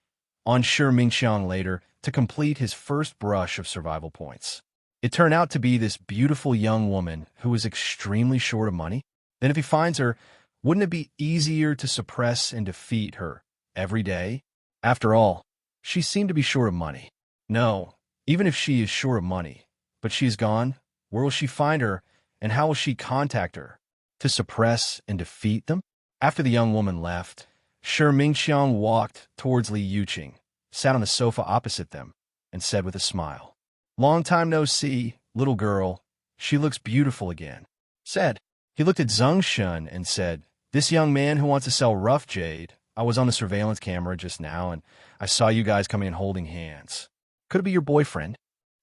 on Shi Mingqiang later to complete his first brush of survival points. It turned out to be this beautiful young woman who was extremely short of money. Then if he finds her, wouldn't it be easier to suppress and defeat her every day? After all, she seemed to be short of money. No, even if she is short of money, but she is gone, where will she find her, and how will she contact her? To suppress and defeat them? After the young woman left, Shi Mingqiang walked towards Li Yuqing, sat on the sofa opposite them, and said with a smile, "Long time no see, little girl. She looks beautiful again." Said. He looked at Zeng Shen and said, "This young man who wants to sell rough jade, I was on the surveillance camera just now, and I saw you guys coming in holding hands. Could it be your boyfriend?"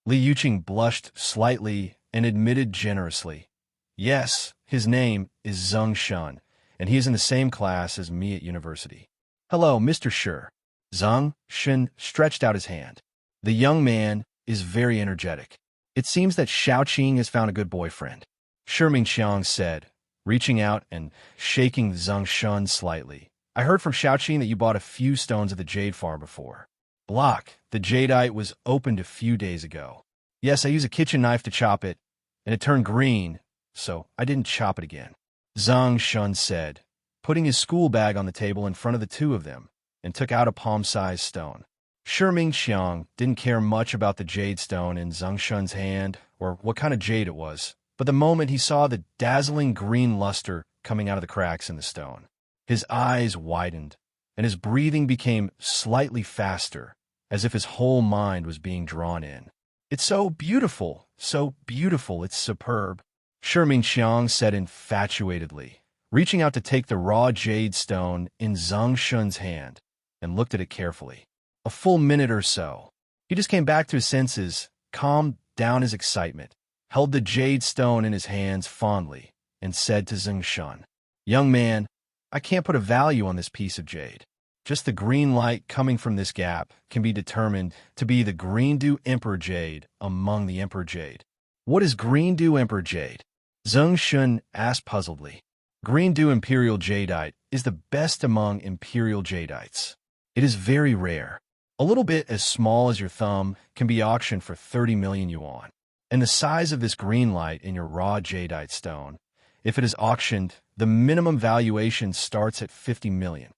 Li Yuqing blushed slightly and admitted generously, "Yes, his name is Zeng Shen, and he is in the same class as me at university." "Hello, Mr. Shi." Zeng Shen stretched out his hand. The young man is very energetic. "It seems that Xiaoqing has found a good boyfriend," Shi Mingqiang said, reaching out and shaking Zeng Shen slightly. "I heard from Xiaoqing that you bought a few stones at the jade farm before." "Block, the jadeite was opened a few days ago. Yes, I used a kitchen knife to chop it, and it turned green, so I didn't chop it again," Zeng Shen said, putting his school bag on the table in front of the two of them, and took out a palm-sized stone. Shi Mingqiang didn't care much about the jade stone in Zeng Shen's hand or what kind of jade it was, but the moment he saw the dazzling green luster coming out of the cracks in the stone, his eyes widened, and his breathing became slightly faster, as if his whole mind was being drawn in. "It's so beautiful, it's superb," Shi Mingqiang said infatuatedly, reaching out to take the raw jade stone in Zeng Shen's hand, and looked at it carefully. A full minute or so. He just came back to his senses, calmed down his excitement, held the jade stone in his hands fondly, and said to Zeng Shen, "Young man, I can't put a value on this piece of jade. Just the green light coming from this gap can be determined to be the Green Dew Emperor Jade among the Emperor Jade." "What is Green Dew Emperor Jade?" Zeng Shen asked puzzledly. "Green Dew Imperial Jadeite is the best among Imperial Jadeites. It is very rare. A little bit as small as your thumb can be auctioned for 30 million yuan. And the size of this green light in your raw jadeite stone, if it is auctioned, the minimum valuation starts at 50 million.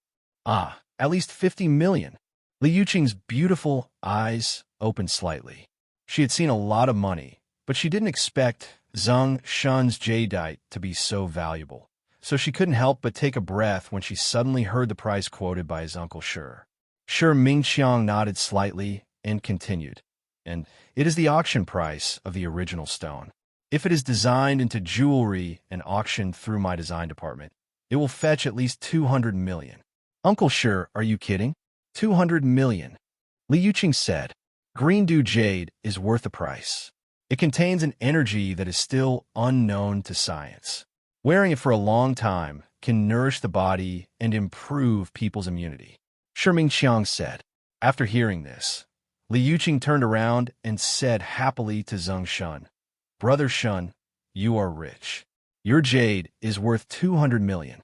Ah, at least 50 million. Li Yuqing's beautiful eyes opened slightly. She had seen a lot of money, but she didn't expect Zeng Shen's jadeite to be so valuable. So she couldn't help but take a breath when she suddenly heard the price quoted by his uncle Shi. Shi Mingqiang nodded slightly and continued, "And it is the auction price of the original stone. If it is designed into jewelry and auctioned through my design department, it will fetch at least 200 million. "Uncle Shi, are you kidding? 200 million. Li Yuqing said, "Green Dew Jade is worth the price. It contains an energy that is still unknown to science. Wearing it for a long time can nourish the body and improve people's immunity," Shi Mingqiang said. After hearing this, Li Yuqing turned around and said happily to Zeng Shen, "Brother Shen, you are rich. Your jade is worth 200 million.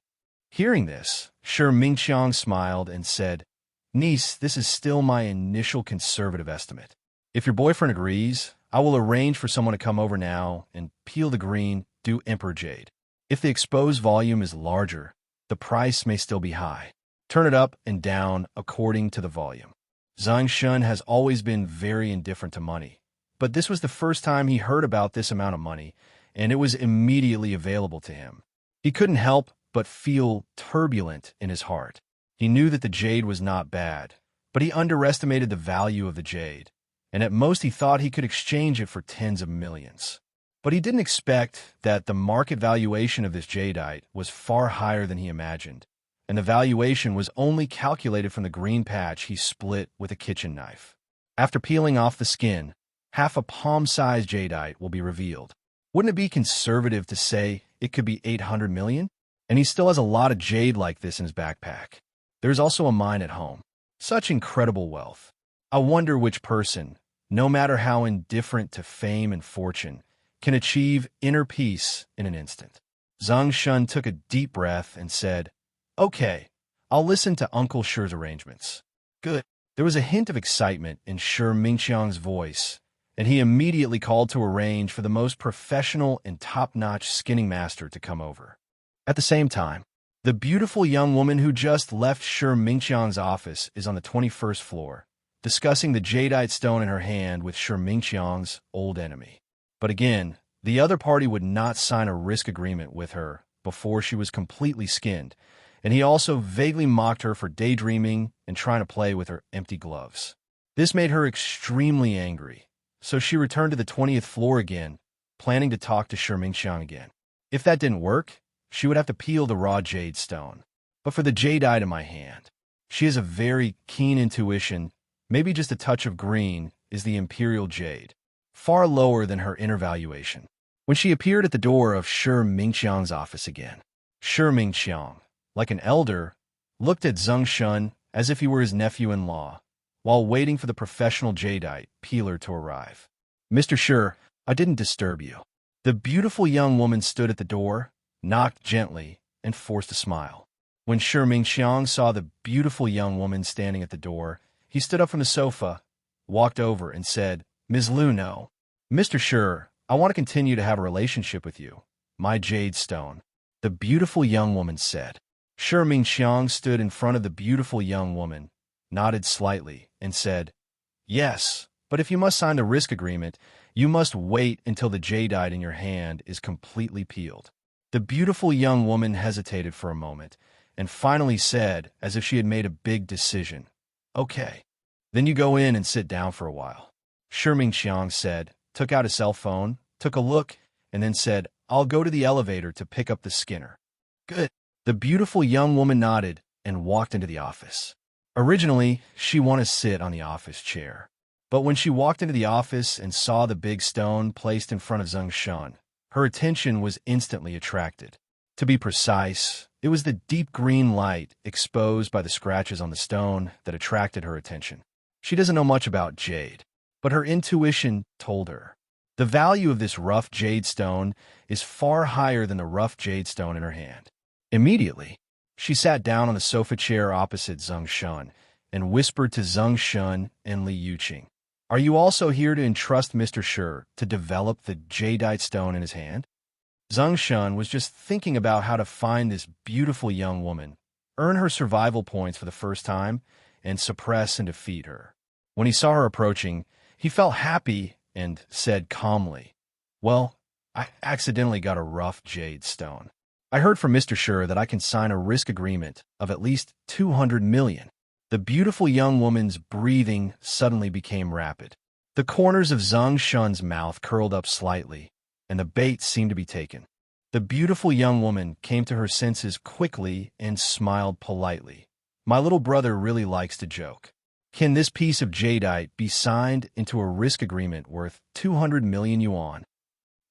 Hearing this, Shi Mingqiang smiled and said, "Niece, this is still my initial conservative estimate. If your boyfriend agrees, I will arrange for someone to come over now and peel the Green Dew Emperor Jade. If the exposed volume is larger, the price may still be high. Turn it up and down according to the volume." Zeng Shen has always been very indifferent to money, but this was the first time he heard about this amount of money, and it was immediately available to him. He couldn't help but feel turbulent in his heart. He knew that the jade was not bad, but he underestimated the value of the jade, and at most he thought he could exchange it for tens of millions. But he didn't expect that the market valuation of this jadeite was far higher than he imagined, and the valuation was only calculated from the green patch he split with a kitchen knife. After peeling off the skin, half a palm-sized jadeite will be revealed. Wouldn't it be conservative to say it could be 800 million? And he still has a lot of jade like this in his backpack. There's also a mine at home. Such incredible wealth. I wonder which person, no matter how indifferent to fame and fortune, can achieve inner peace in an instant. Zeng Shen took a deep breath and said, "Okay, I'll listen to Uncle Shi's arrangements." Good. There was a hint of excitement in Shi Mingqiang's voice, and he immediately called to arrange for the most professional and top-notch skinning master to come over. At the same time, the beautiful young woman who just left Shi Mingqiang's office is on the 21st floor, discussing the jadeite stone in her hand with Shi Mingqiang's old enemy. But again, the other party would not sign a risk agreement with her before she was completely skinned, and he also vaguely mocked her for daydreaming and trying to play with her empty gloves. This made her extremely angry, so she returned to the 20th floor again, planning to talk to Shi Mingqiang again. If that didn't work, she would have to peel the raw jade stone. But for the jadeite in my hand, she has a very keen intuition. Maybe just a touch of green is the imperial jade, far lower than her inner valuation. When she appeared at the door of Shi Mingqiang's office again, Shi Mingqiang, like an elder, looked at Zeng Shen as if he were his nephew-in-law, while waiting for the professional jadeite peeler to arrive. "Mr. Shi, I didn't disturb you." The beautiful young woman stood at the door, knocked gently, and forced a smile. When Shi Mingqiang saw the beautiful young woman standing at the door, he stood up from the sofa, walked over, and said, "Ms. Lu, no. Mr. Shi, I want to continue to have a relationship with you. My jade stone." The beautiful young woman said. Shi Mingqiang stood in front of the beautiful young woman, nodded slightly, and said, "Yes, but if you must sign the risk agreement, you must wait until the jadeite in your hand is completely peeled." The beautiful young woman hesitated for a moment, and finally said, as if she had made a big decision, "Okay, then you go in and sit down for a while." Shi Mingqiang said, took out his cell phone, took a look, and then said, "I'll go to the elevator to pick up the skinner." "Good." The beautiful young woman nodded and walked into the office. Originally, she wanted to sit on the office chair. But when she walked into the office and saw the big stone placed in front of Zeng Shen, her attention was instantly attracted. To be precise, it was the deep green light exposed by the scratches on the stone that attracted her attention. She doesn't know much about jade, but her intuition told her. The value of this rough jade stone is far higher than the rough jade stone in her hand. Immediately, she sat down on the sofa chair opposite Zeng Shen and whispered to Zeng Shen and Li Yuqing, "Are you also here to entrust Mr. Shi to develop the jadeite stone in his hand?" Zeng Shen was just thinking about how to find this beautiful young woman, earn her survival points for the first time, and suppress and defeat her. When he saw her approaching, he felt happy and said calmly, "Well, I accidentally got a rough jade stone. I heard from Mr. Shi that I can sign a risk agreement of at least 200 million. The beautiful young woman's breathing suddenly became rapid. The corners of Zeng Shen's mouth curled up slightly, and the bait seemed to be taken. The beautiful young woman came to her senses quickly and smiled politely. "My little brother really likes to joke. Can this piece of jadeite be signed into a risk agreement worth 200 million yuan?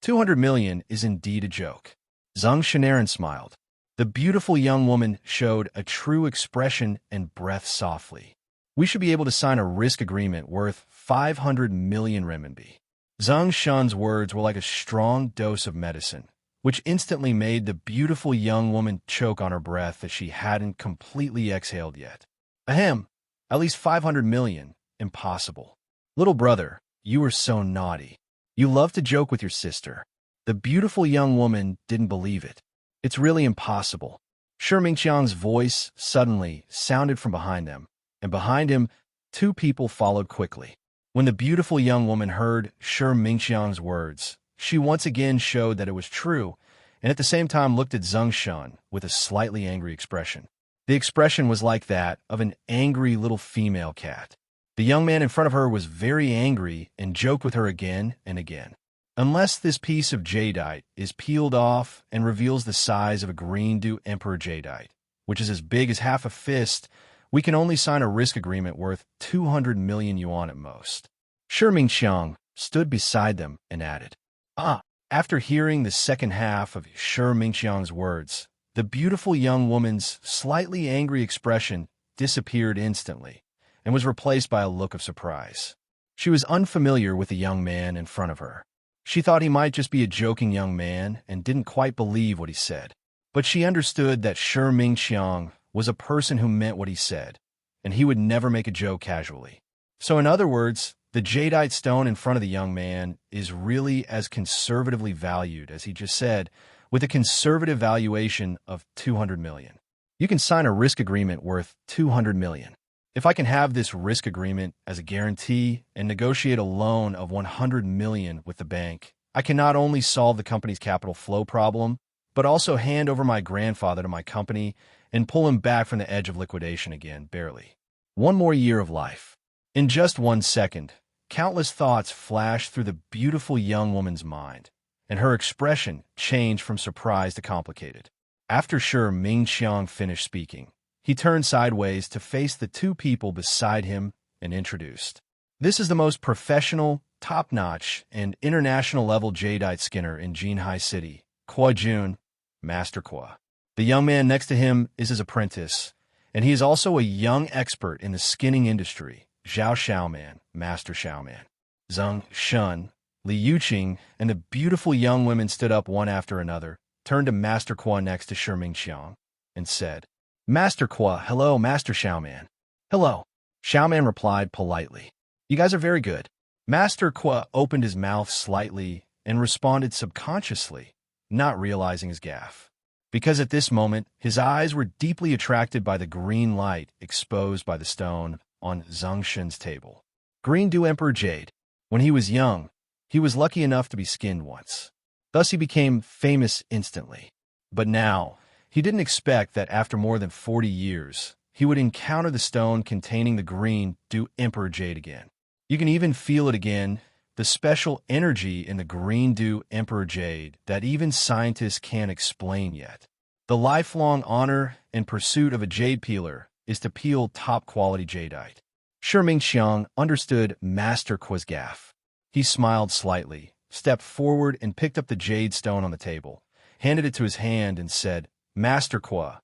200 million is indeed a joke." Zeng Shen smiled. The beautiful young woman showed a true expression and breathed softly. "We should be able to sign a risk agreement worth 500 million renminbi." Zeng Shen's words were like a strong dose of medicine, which instantly made the beautiful young woman choke on her breath as she hadn't completely exhaled yet. "Ahem, at least 500 million. Impossible. Little brother, you are so naughty. You love to joke with your sister." The beautiful young woman didn't believe it. "It's really impossible." Shi Mingqiang's voice suddenly sounded from behind them, and behind him, two people followed quickly. When the beautiful young woman heard Shi Mingqiang's words, she once again showed that it was true, and at the same time looked at Zeng Shen with a slightly angry expression. The expression was like that of an angry little female cat. The young man in front of her was very angry and joked with her again and again. Unless this piece of jadeite is peeled off and reveals the size of a green dew emperor jadeite, which is as big as half a fist, we can only sign a risk agreement worth 200 million yuan at most. Shi Mingxiang stood beside them and added, "Ah." After hearing the second half of Shi Mingxiang's words, the beautiful young woman's slightly angry expression disappeared instantly and was replaced by a look of surprise. She was unfamiliar with the young man in front of her. She thought he might just be a joking young man and didn't quite believe what he said. But she understood that Shi Mingxiang was a person who meant what he said, and he would never make a joke casually. So in other words, the jadeite stone in front of the young man is really as conservatively valued as he just said, with a conservative valuation of 200 million. You can sign a risk agreement worth 200 million. If I can have this risk agreement as a guarantee and negotiate a loan of 100 million with the bank, I can not only solve the company's capital flow problem, but also hand over my grandfather to my company and pull him back from the edge of liquidation again, barely. One more year of life. In just 1 second, countless thoughts flashed through the beautiful young woman's mind, and her expression changed from surprise to complicated. After Shi Mingxiang finished speaking, he turned sideways to face the two people beside him and introduced. This is the most professional, top-notch, and international-level jadeite skinner in Jinhai City, Kuo Jun, Master Kuo. The young man next to him is his apprentice, and he is also a young expert in the skinning industry, Zhao Xiaoman, Master Xiaoman. Zeng Shen, Li Yuqing, and the beautiful young women stood up one after another, turned to Master Kuo next to Shi Mingxiang, and said, "Master Kuo, hello, Master Xiaoman." "Hello." Xiaoman replied politely. "You guys are very good." Master Kuo opened his mouth slightly and responded subconsciously, not realizing his gaffe. Because at this moment, his eyes were deeply attracted by the green light exposed by the stone on Zeng Shen's table. Green Dew Emperor Jade. When he was young, he was lucky enough to be skinned once. Thus he became famous instantly. But now, he didn't expect that after more than 40 years, he would encounter the stone containing the green Dew Emperor Jade again. You can even feel it again, the special energy in the green Dew Emperor Jade that even scientists can't explain yet. The lifelong honor and pursuit of a jade peeler is to peel top-quality jadeite. Shi Mingxiang understood Master Kuo's gaffe. He smiled slightly, stepped forward and picked up the jade stone on the table, handed it to his hand and said, "Master Kuo,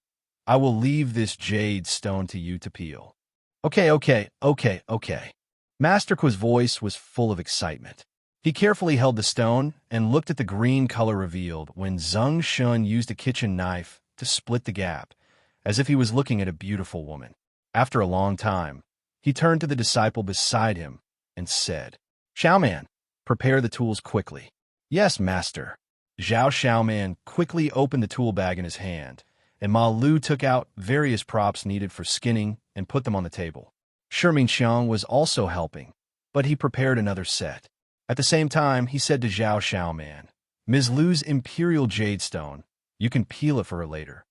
I will leave this jade stone to you to peel." Okay. Master Kuo's voice was full of excitement. He carefully held the stone and looked at the green color revealed when Zeng Shen used a kitchen knife to split the gap, as if he was looking at a beautiful woman. After a long time, he turned to the disciple beside him and said, "Xiaoman, prepare the tools quickly." "Yes, master." Zhao Xiaoman quickly opened the tool bag in his hand, and Ma Lu took out various props needed for skinning and put them on the table. Shi Mingxiang was also helping, but he prepared another set. At the same time, he said to Zhao Xiaoman, "Ms. Lu's imperial jade stone, you can peel it for her later."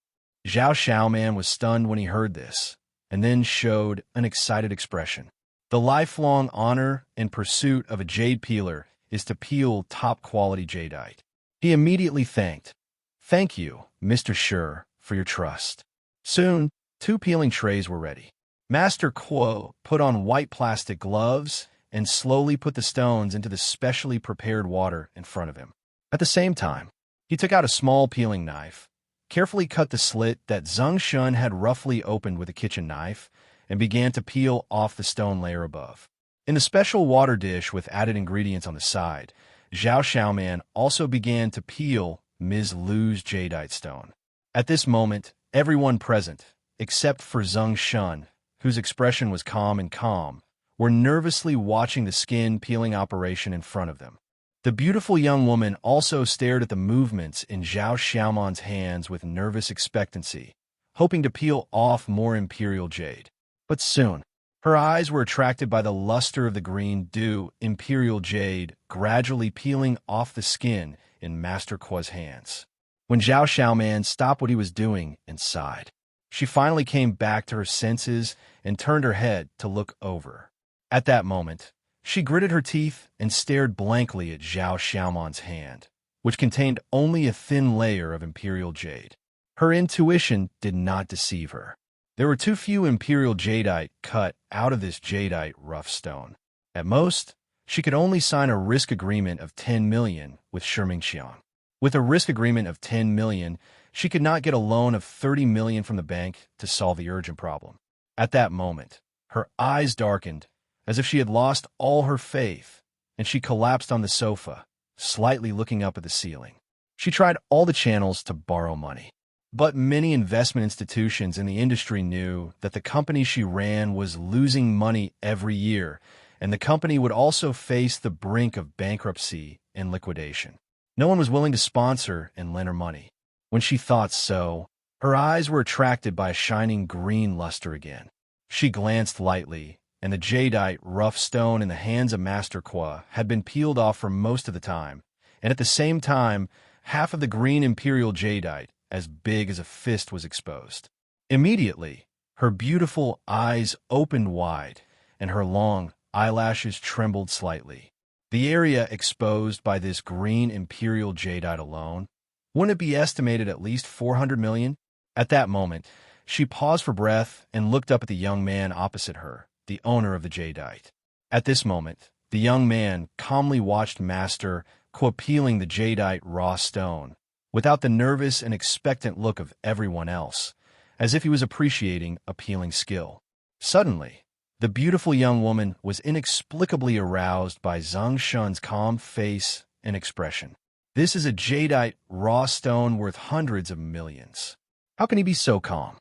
Zhao Xiaoman was stunned when he heard this, and then showed an excited expression. The lifelong honor and pursuit of a jade peeler is to peel top-quality jadeite. He immediately thanked, "Thank you, Mr. Shi, for your trust." Soon, 2 peeling trays were ready. Master Kuo put on white plastic gloves and slowly put the stones into the specially prepared water in front of him. At the same time, he took out a small peeling knife, carefully cut the slit that Zeng Shen had roughly opened with a kitchen knife, and began to peel off the stone layer above. In the special water dish with added ingredients on the side, Zhao Xiaoman also began to peel Ms. Lu's jadeite stone. At this moment, everyone present, except for Zeng Shen, whose expression was calm, were nervously watching the skin peeling operation in front of them. The beautiful young woman also stared at the movements in Zhao Xiaoman's hands with nervous expectancy, hoping to peel off more imperial jade. But soon, her eyes were attracted by the luster of the green dew imperial jade gradually peeling off the skin in Master Kuo's hands. When Zhao Xiaoman stopped what he was doing and sighed, she finally came back to her senses and turned her head to look over. At that moment, she gritted her teeth and stared blankly at Zhao Xiaoman's hand, which contained only a thin layer of imperial jade. Her intuition did not deceive her. There were too few imperial jadeite cut out of this jadeite rough stone. At most, she could only sign a risk agreement of 10 million with Shimingqiang. With a risk agreement of 10 million, she could not get a loan of 30 million from the bank to solve the urgent problem. At that moment, her eyes darkened, as if she had lost all her faith, and she collapsed on the sofa, slightly looking up at the ceiling. She tried all the channels to borrow money. But many investment institutions in the industry knew that the company she ran was losing money every year, and the company would also face the brink of bankruptcy and liquidation. No one was willing to sponsor and lend her money. When she thought so, her eyes were attracted by a shining green luster again. She glanced lightly, and the jadeite rough stone in the hands of Master Kwa had been peeled off for most of the time, and at the same time, half of the green imperial jadeite, as big as a fist, was exposed. Immediately, her beautiful eyes opened wide, and her long eyelashes trembled slightly. The area exposed by this green imperial jadeite alone, wouldn't it be estimated at least 400 million? At that moment, she paused for breath and looked up at the young man opposite her, the owner of the jadeite. At this moment, the young man calmly watched Master Kwa peeling the jadeite raw stone, without the nervous and expectant look of everyone else, as if he was appreciating a peeling skill. Suddenly, the beautiful young woman was inexplicably aroused by Zeng Shen's calm face and expression. This is a jadeite raw stone worth hundreds of millions. How can he be so calm?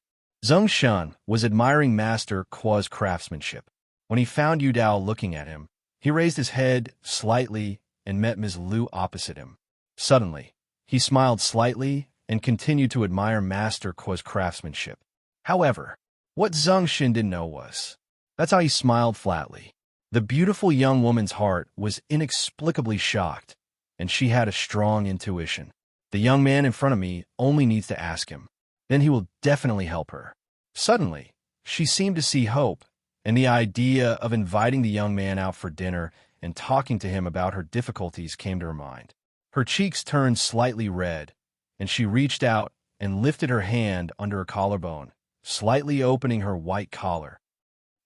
Zeng Shen was admiring Master Kwa's craftsmanship. When he found Yu Dao looking at him, he raised his head slightly and met Ms. Liu opposite him. Suddenly, he smiled slightly and continued to admire Master Kwa's craftsmanship. However, what Zeng Shen didn't know was, that's how he smiled flatly. The beautiful young woman's heart was inexplicably shocked, and she had a strong intuition. The young man in front of me only needs to ask him. Then he will definitely help her. Suddenly, she seemed to see hope, and the idea of inviting the young man out for dinner and talking to him about her difficulties came to her mind. Her cheeks turned slightly red, and she reached out and lifted her hand under her collarbone, slightly opening her white collar.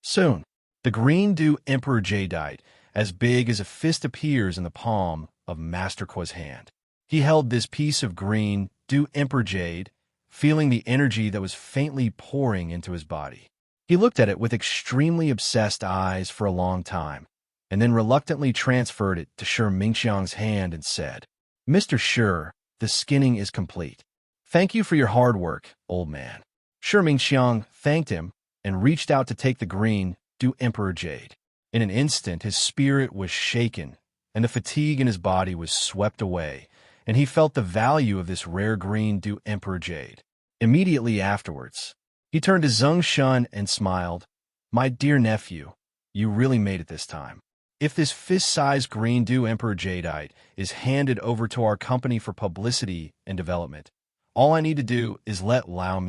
Soon, the green dew emperor jadeite, as big as a fist, appears in the palm of Master Kwa's hand. He held this piece of green dew emperor jade, feeling the energy that was faintly pouring into his body. He looked at it with extremely obsessed eyes for a long time, and then reluctantly transferred it to Shimingqiang's hand and said, "Mr. Shi, the skinning is complete. Thank you for your hard work, old man." Shimingqiang thanked him and reached out to take the green dew emperor jade. In an instant, his spirit was shaken, and the fatigue in his body was swept away, and he felt the value of this rare green dew emperor jade. Immediately afterwards, he turned to Zeng Shen and smiled, "My dear nephew, you really made it this time. If this fist-sized green dew emperor jadeite is handed over to our company for publicity and development, all I need to do is let Lao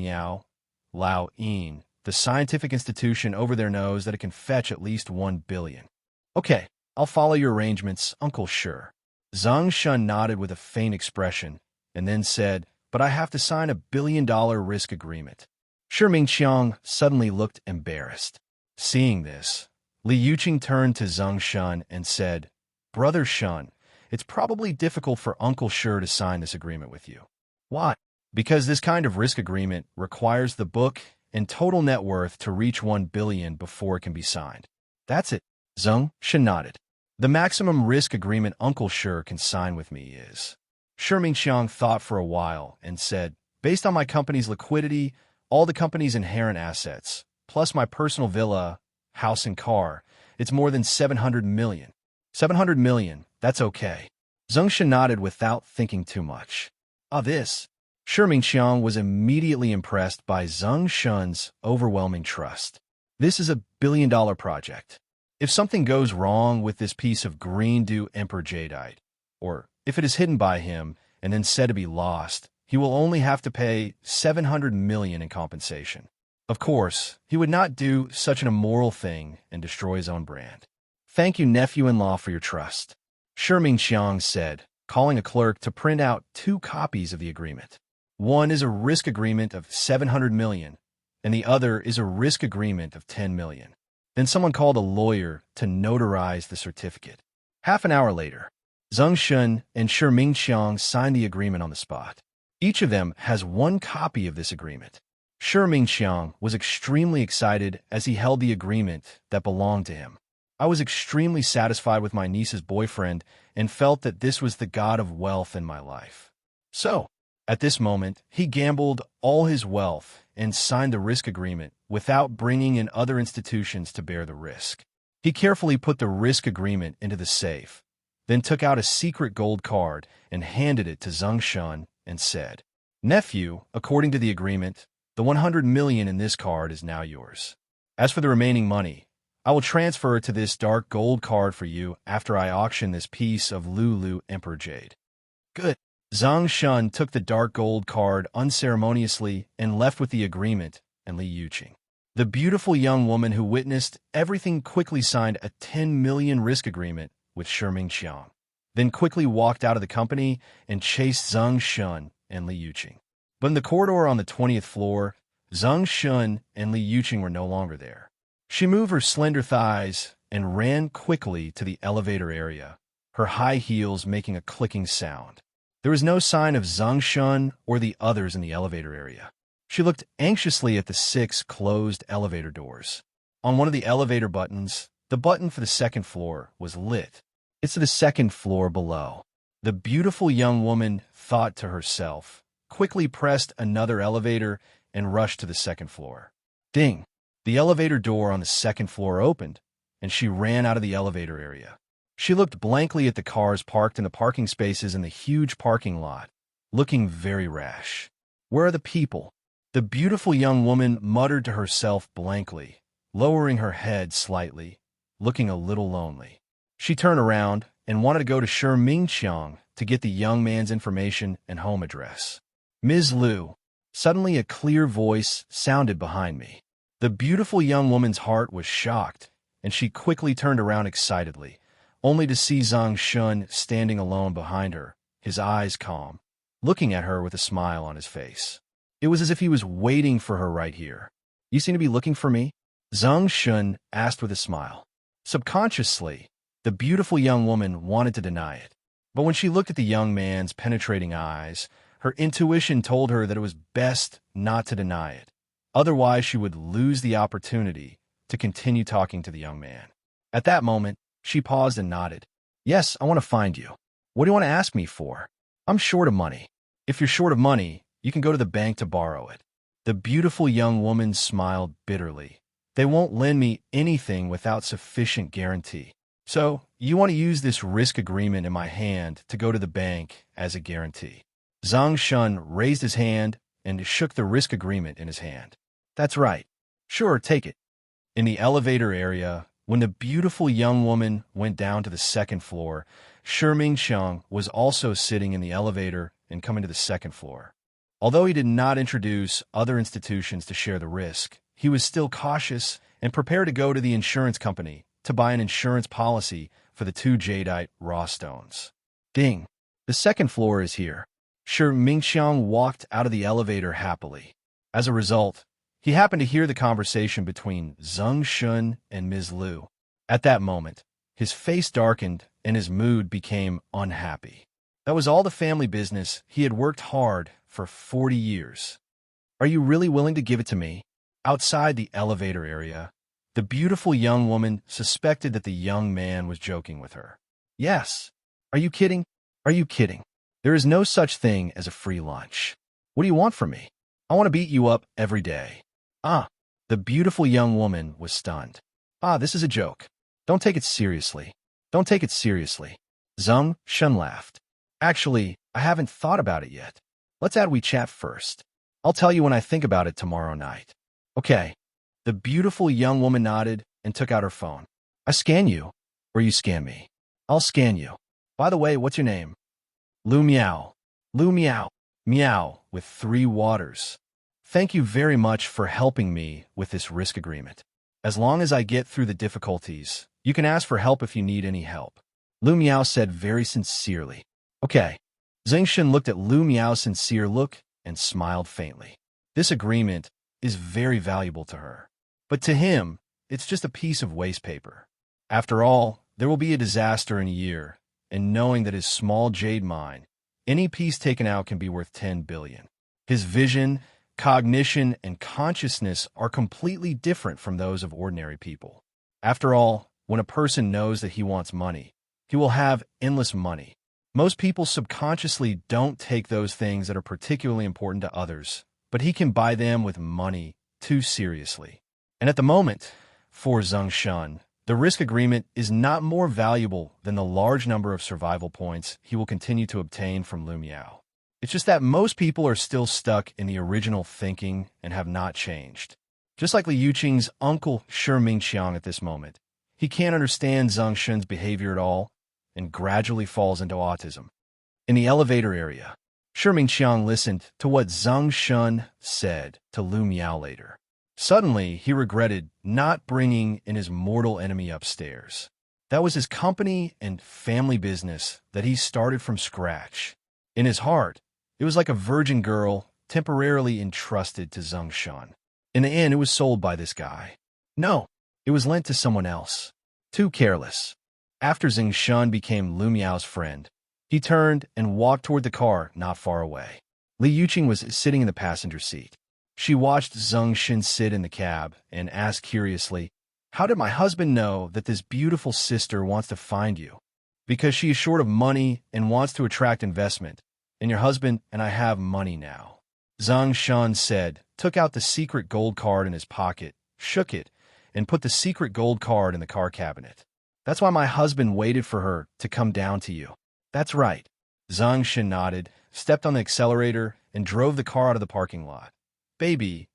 Yin, the scientific institution over their nose that it can fetch at least 1 billion. Okay, I'll follow your arrangements, Uncle Shi." Zeng Shen nodded with a faint expression, and then said, "But I have to sign a $1 billion risk agreement." Shimingqiang suddenly looked embarrassed. Seeing this, Li Yuqing turned to Zeng Shen and said, "Brother Shen, it's probably difficult for Uncle Shi to sign this agreement with you." "Why?" "Because this kind of risk agreement requires the book and total net worth to reach 1 billion before it can be signed." "That's it." Zeng Shen nodded. "The maximum risk agreement Uncle Shi can sign with me is..." Shimingqiang thought for a while and said, "Based on my company's liquidity, all the company's inherent assets, plus my personal villa, house, and car, it's more than 700 million. 700 million, that's okay." Zeng Shen nodded without thinking too much. This. Shimingqiang was immediately impressed by Zeng Shen's overwhelming trust. This is a $1 billion project. If something goes wrong with this piece of green dew emperor jadeite, or if it is hidden by him and then said to be lost, he will only have to pay 700 million in compensation. Of course, he would not do such an immoral thing and destroy his own brand. Thank you, nephew-in-law, for your trust, Shi Mingxiang said, calling a clerk to print out 2 copies of the agreement. One is a risk agreement of 700 million, and the other is a risk agreement of 10 million. Then someone called a lawyer to notarize the certificate. Half an hour later, Zeng Shen and Shi Mingxiang signed the agreement on the spot. Each of them has 1 copy of this agreement. Shi Mingxiang was extremely excited as he held the agreement that belonged to him. I was extremely satisfied with my niece's boyfriend and felt that this was the god of wealth in my life. So, at this moment, he gambled all his wealth and signed the risk agreement without bringing in other institutions to bear the risk. He carefully put the risk agreement into the safe, then took out a secret gold card and handed it to Zeng Shen and said, "Nephew, according to the agreement, the 100 million in this card is now yours. As for the remaining money, I will transfer it to this dark gold card for you after I auction this piece of Lulu Emperor Jade." Good. Zeng Shen took the dark gold card unceremoniously and left with the agreement and Li Yuqing. The beautiful young woman who witnessed everything quickly signed a 10 million risk agreement with Shi Mingxiang, then quickly walked out of the company and chased Zeng Shen and Li Yuqing. But in the corridor on the 20th floor, Zeng Shen and Li Yuqing were no longer there. She moved her slender thighs and ran quickly to the elevator area, her high heels making a clicking sound. There was no sign of Zeng Shen or the others in the elevator area. She looked anxiously at the 6 closed elevator doors. On one of the elevator buttons, the button for the 2nd floor was lit. It's the 2nd floor below. The beautiful young woman thought to herself, quickly pressed another elevator and rushed to the 2nd floor. Ding! The elevator door on the 2nd floor opened, and she ran out of the elevator area. She looked blankly at the cars parked in the parking spaces in the huge parking lot, looking very rash. Where are the people? The beautiful young woman muttered to herself blankly, lowering her head slightly, looking a little lonely. She turned around and wanted to go to Shi Mingxiang to get the young man's information and home address. "Ms. Liu." Suddenly a clear voice sounded behind me. The beautiful young woman's heart was shocked, and she quickly turned around excitedly, only to see Zeng Shen standing alone behind her, his eyes calm, looking at her with a smile on his face. It was as if he was waiting for her right here. "You seem to be looking for me?" Zeng Shen asked with a smile. Subconsciously, the beautiful young woman wanted to deny it. But when she looked at the young man's penetrating eyes, her intuition told her that it was best not to deny it. Otherwise, she would lose the opportunity to continue talking to the young man. At that moment, she paused and nodded. "Yes, I want to find you. What do you want to ask me for?" "I'm short of money." "If you're short of money, you can go to the bank to borrow it." The beautiful young woman smiled bitterly. "They won't lend me anything without sufficient guarantee. So, you want to use this risk agreement in my hand to go to the bank as a guarantee." Zeng Shen raised his hand and shook the risk agreement in his hand. "That's right. Sure, take it." In the elevator area, when the beautiful young woman went down to the 2nd floor, Shi Mingxiang was also sitting in the elevator and coming to the 2nd floor. Although he did not introduce other institutions to share the risk, he was still cautious and prepared to go to the insurance company to buy an insurance policy for the 2 jadeite raw stones. Ding! The 2nd floor is here. Shi Mingxiang walked out of the elevator happily. As a result, he happened to hear the conversation between Zeng Shen and Ms. Liu. At that moment, his face darkened and his mood became unhappy. That was all the family business he had worked hard for 40 years. "Are you really willing to give it to me?" Outside the elevator area, the beautiful young woman suspected that the young man was joking with her. "Yes. Are you kidding? Are you kidding? There is no such thing as a free lunch. What do you want from me? I want to beat you up every day." "Ah." The beautiful young woman was stunned. "Ah, this is a joke. Don't take it seriously. Don't take it seriously." Zeng Shen laughed. "Actually, I haven't thought about it yet. Let's add we chat first. I'll tell you when I think about it tomorrow night." "Okay." The beautiful young woman nodded and took out her phone. "I scan you, or you scan me. I'll scan you. By the way, what's your name?" "Lu Miao." "Lu Miao." Miao, with 3 waters. Thank you very much for helping me with this risk agreement. As long as I get through the difficulties, you can ask for help if you need any help. Lu Miao said very sincerely. Okay. Zeng Shen looked at Lu Miao's sincere look and smiled faintly. This agreement is very valuable to her. But to him, it's just a piece of waste paper. After all, there will be a disaster in a year, and knowing that his small jade mine, any piece taken out can be worth 10 billion. His vision, cognition, and consciousness are completely different from those of ordinary people. After all, when a person knows that he wants money, he will have endless money. Most people subconsciously don't take those things that are particularly important to others, but he can buy them with money too seriously. And at the moment, for Zeng Shen, the risk agreement is not more valuable than the large number of survival points he will continue to obtain from Lu Miao. It's just that most people are still stuck in the original thinking and have not changed. Just like Li Yuqing's uncle Shi Mingqiang at this moment, he can't understand Zeng Shen's behavior at all and gradually falls into autism. In the elevator area, Shi Mingqiang listened to what Zeng Shen said to Lu Miao later. Suddenly, he regretted not bringing in his mortal enemy upstairs. That was his company and family business that he started from scratch. In his heart, it was like a virgin girl temporarily entrusted to Zeng Shen. In the end, it was sold by this guy. No, it was lent to someone else. Too careless. After Zeng Shen became Lu Miao's friend, he turned and walked toward the car not far away. Li Yuqing was sitting in the passenger seat. She watched Zeng Shen sit in the cab and asked curiously, "How did my husband know that this beautiful sister wants to find you?" "Because she is short of money and wants to attract investment, and your husband and I have money now," Zeng Shen said, took out the secret gold card in his pocket, shook it, and put the secret gold card in the car cabinet. "That's why my husband waited for her to come down to you." "That's right." Zeng Shen nodded, stepped on the accelerator, and drove the car out of the parking lot. "Baby,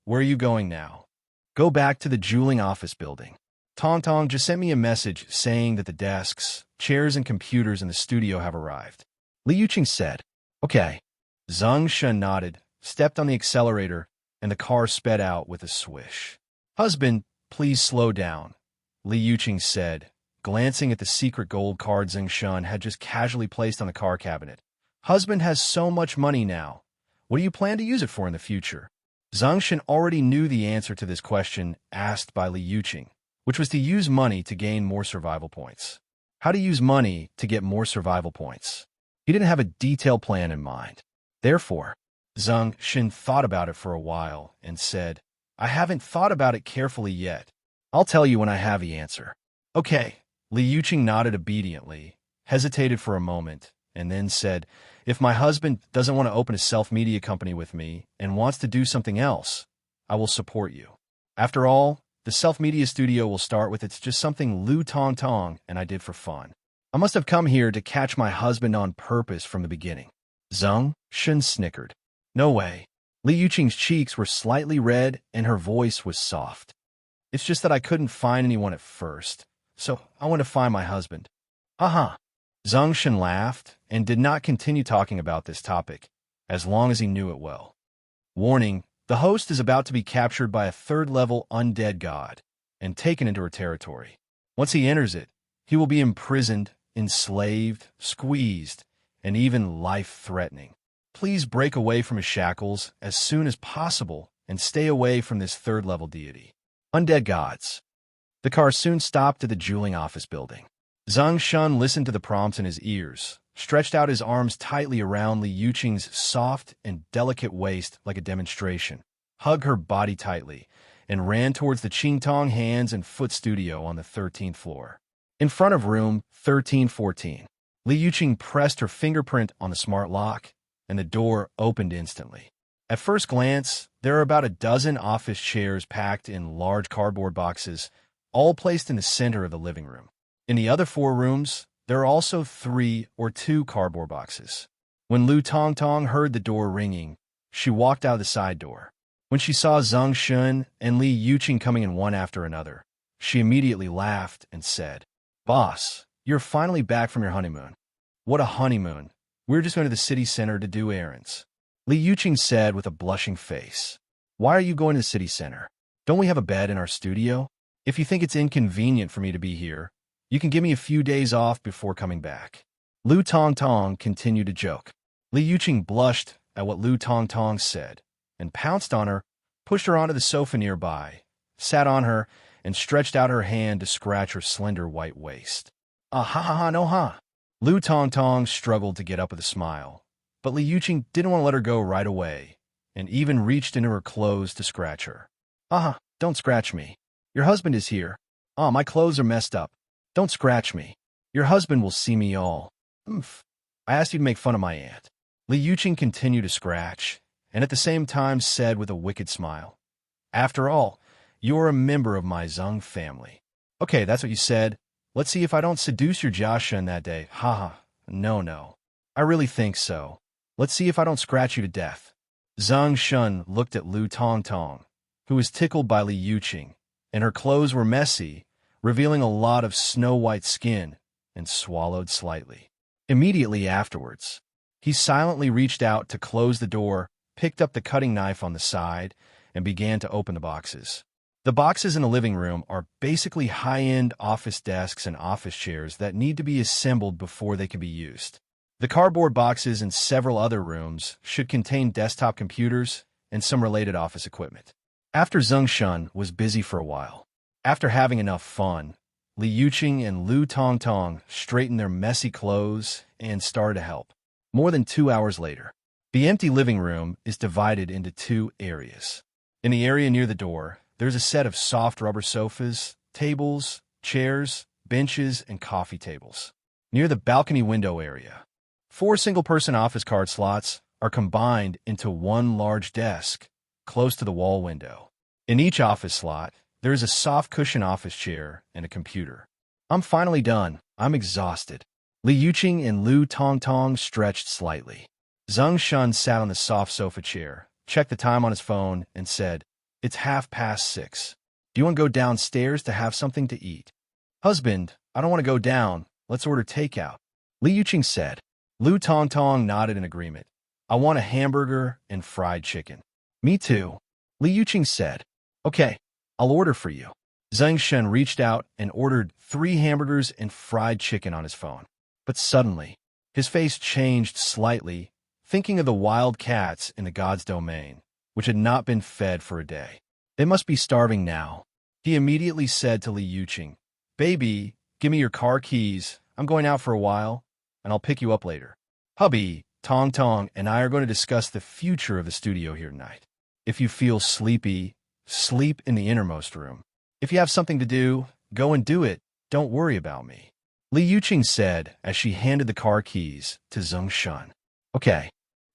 where are you going now?" "Go back to the jeweling office building. Tong Tong just sent me a message saying that the desks, chairs, and computers in the studio have arrived." Li Yuqing said. "Okay." Zeng Shen nodded, stepped on the accelerator, and the car sped out with a swish. "Husband, please slow down," Li Yuqing said, glancing at the secret gold card Zeng Shen had just casually placed on the car cabinet. "Husband has so much money now. What do you plan to use it for in the future?" Zeng Shen already knew the answer to this question asked by Li Yuqing, which was to use money to gain more survival points. How to use money to get more survival points. He didn't have a detailed plan in mind. Therefore, Zeng Shen thought about it for a while and said, "I haven't thought about it carefully yet. I'll tell you when I have the answer." "Okay." Li Yuqing nodded obediently, hesitated for a moment, and then said, "If my husband doesn't want to open a self-media company with me and wants to do something else, I will support you. After all, the self-media studio will start with it's just something Lu Tong Tong and I did for fun. I must have come here to catch my husband on purpose from the beginning." Zeng Shen snickered. "No way." Li Yuqing's cheeks were slightly red and her voice was soft. "It's just that I couldn't find anyone at first, so I want to find my husband." "Uh-huh." Zeng Shen laughed and did not continue talking about this topic, as long as he knew it well. Warning, the host is about to be captured by a third-level undead god and taken into her territory. Once he enters it, he will be imprisoned, enslaved, squeezed, and even life-threatening. Please break away from his shackles as soon as possible and stay away from this third-level deity. Undead gods. The car soon stopped at the jeweling office building. Zeng Shen listened to the prompts in his ears, stretched out his arms tightly around Li Yuqing's soft and delicate waist like a demonstration, hugged her body tightly, and ran towards the Qingtong Hands and Foot Studio on the 13th floor. In front of room 1314, Li Yuqing pressed her fingerprint on the smart lock, and the door opened instantly. At first glance, there are about a dozen office chairs packed in large cardboard boxes, all placed in the center of the living room. In the other 4 rooms, there are also 3 or 2 cardboard boxes. When Lu Tong Tong heard the door ringing, she walked out the side door. When she saw Zeng Shen and Li Yuqing coming in one after another, she immediately laughed and said, "Boss, you're finally back from your honeymoon." "What a honeymoon. We're just going to the city center to do errands," Li Yuqing said with a blushing face. Why are you going to the city center? Don't we have a bed in our studio? If you think it's inconvenient for me to be here, you can give me a few days off before coming back. Lu Tongtong continued to joke. Li Yuqing blushed at what Lu Tongtong said and pounced on her, pushed her onto the sofa nearby, sat on her, and stretched out her hand to scratch her slender white waist. Ah ha ha ha no ha. Lu Tongtong struggled to get up with a smile, but Li Yuqing didn't want to let her go right away, and even reached into her clothes to scratch her. Ah, don't scratch me. Your husband is here. Ah, my clothes are messed up. Don't scratch me. Your husband will see me all. Oof. I asked you to make fun of my aunt. Li Yuqing continued to scratch, and at the same time said with a wicked smile, After all, you're a member of my Zeng family. Okay, that's what you said. Let's see if I don't seduce your Jia Shen that day. Haha. No. I really think so. Let's see if I don't scratch you to death. Zeng Shen looked at Lu Tongtong, who was tickled by Li Yuqing, and her clothes were messy, revealing a lot of snow-white skin, and swallowed slightly. Immediately afterwards, he silently reached out to close the door, picked up the cutting knife on the side, and began to open the boxes. The boxes in the living room are basically high-end office desks and office chairs that need to be assembled before they can be used. The cardboard boxes in several other rooms should contain desktop computers and some related office equipment. After Zeng Shen was busy for a while, after having enough fun, Li Yuqing and Lu Tongtong straightened their messy clothes and started to help. More than 2 hours later, the empty living room is divided into 2 areas. In the area near the door, there's a set of soft rubber sofas, tables, chairs, benches, and coffee tables. Near the balcony window area, 4 single-person office card slots are combined into 1 large desk close to the wall window. In each office slot, there is a soft cushion office chair and a computer. I'm finally done. I'm exhausted. Li Yuqing and Lu Tongtong stretched slightly. Zeng Shen sat on the soft sofa chair, checked the time on his phone, and said, It's 6:30. Do you want to go downstairs to have something to eat? Husband, I don't want to go down. Let's order takeout. Li Yuqing said. Lu Tongtong nodded in agreement. I want a hamburger and fried chicken. Me too. Li Yuqing said. Okay, I'll order for you. Zeng Shen reached out and ordered 3 hamburgers and fried chicken on his phone. But suddenly, his face changed slightly, thinking of the wild cats in the god's domain, which had not been fed for a day. They must be starving now. He immediately said to Li Yuqing, Baby, give me your car keys. I'm going out for a while, and I'll pick you up later. Hubby, Tongtong, and I are going to discuss the future of the studio here tonight. If you feel sleepy, sleep in the innermost room. If you have something to do, go and do it. Don't worry about me. Li Yuqing said as she handed the car keys to Zeng Shen. Okay.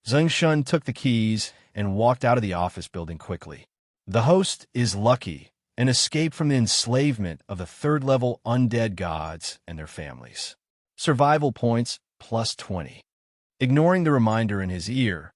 Zeng Shen took the keys and walked out of the office building quickly. The host is lucky and escaped from the enslavement of the 3rd-level undead gods and their families. Survival points +20. Ignoring the reminder in his ear,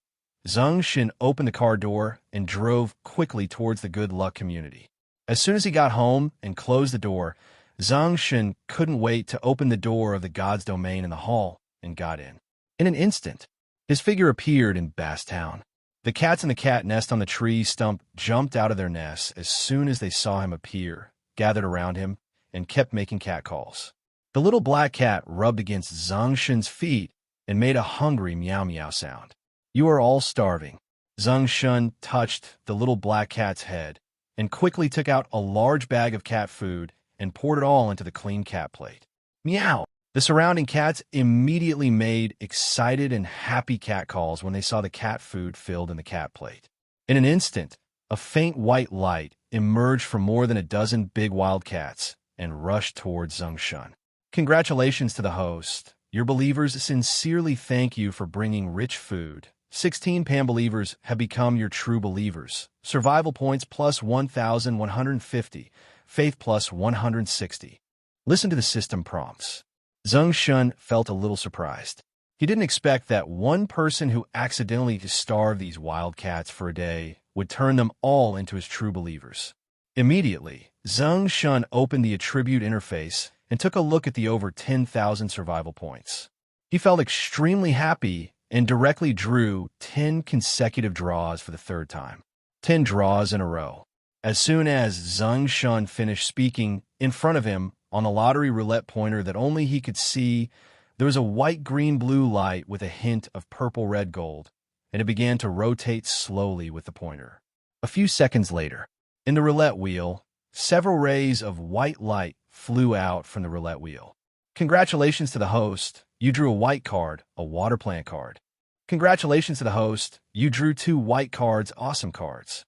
Zeng Shen opened the car door and drove quickly towards the good luck community. As soon as he got home and closed the door, Zeng Shen couldn't wait to open the door of the god's domain in the hall and got in. In an instant, his figure appeared in Bass Town. The cats in the cat nest on the tree stump jumped out of their nests as soon as they saw him appear, gathered around him, and kept making cat calls. The little black cat rubbed against Zeng Shen's feet and made a hungry meow-meow sound. You are all starving. Zeng Shen touched the little black cat's head and quickly took out a large bag of cat food and poured it all into the clean cat plate. Meow! The surrounding cats immediately made excited and happy cat calls when they saw the cat food filled in the cat plate. In an instant, a faint white light emerged from more than a dozen big wild cats and rushed towards Zeng Shen. Congratulations to the host. Your believers sincerely thank you for bringing rich food. 16 Pan believers have become your true believers. Survival points +1,150. Faith +160. Listen to the system prompts. Zeng Shen felt a little surprised. He didn't expect that one person who accidentally starved these wild cats for a day would turn them all into his true believers. Immediately, Zeng Shen opened the attribute interface and took a look at the over 10,000 survival points. He felt extremely happy and directly drew 10 consecutive draws for the 3rd time. 10 draws in a row. As soon as Zeng Shen finished speaking, in front of him, on the lottery roulette pointer that only he could see, there was a white-green-blue light with a hint of purple-red-gold, and it began to rotate slowly with the pointer. A few seconds later, in the roulette wheel, several rays of white light flew out from the roulette wheel. Congratulations to the host, you drew a white card, a water plant card. Congratulations to the host, you drew 2 white cards, awesome cards.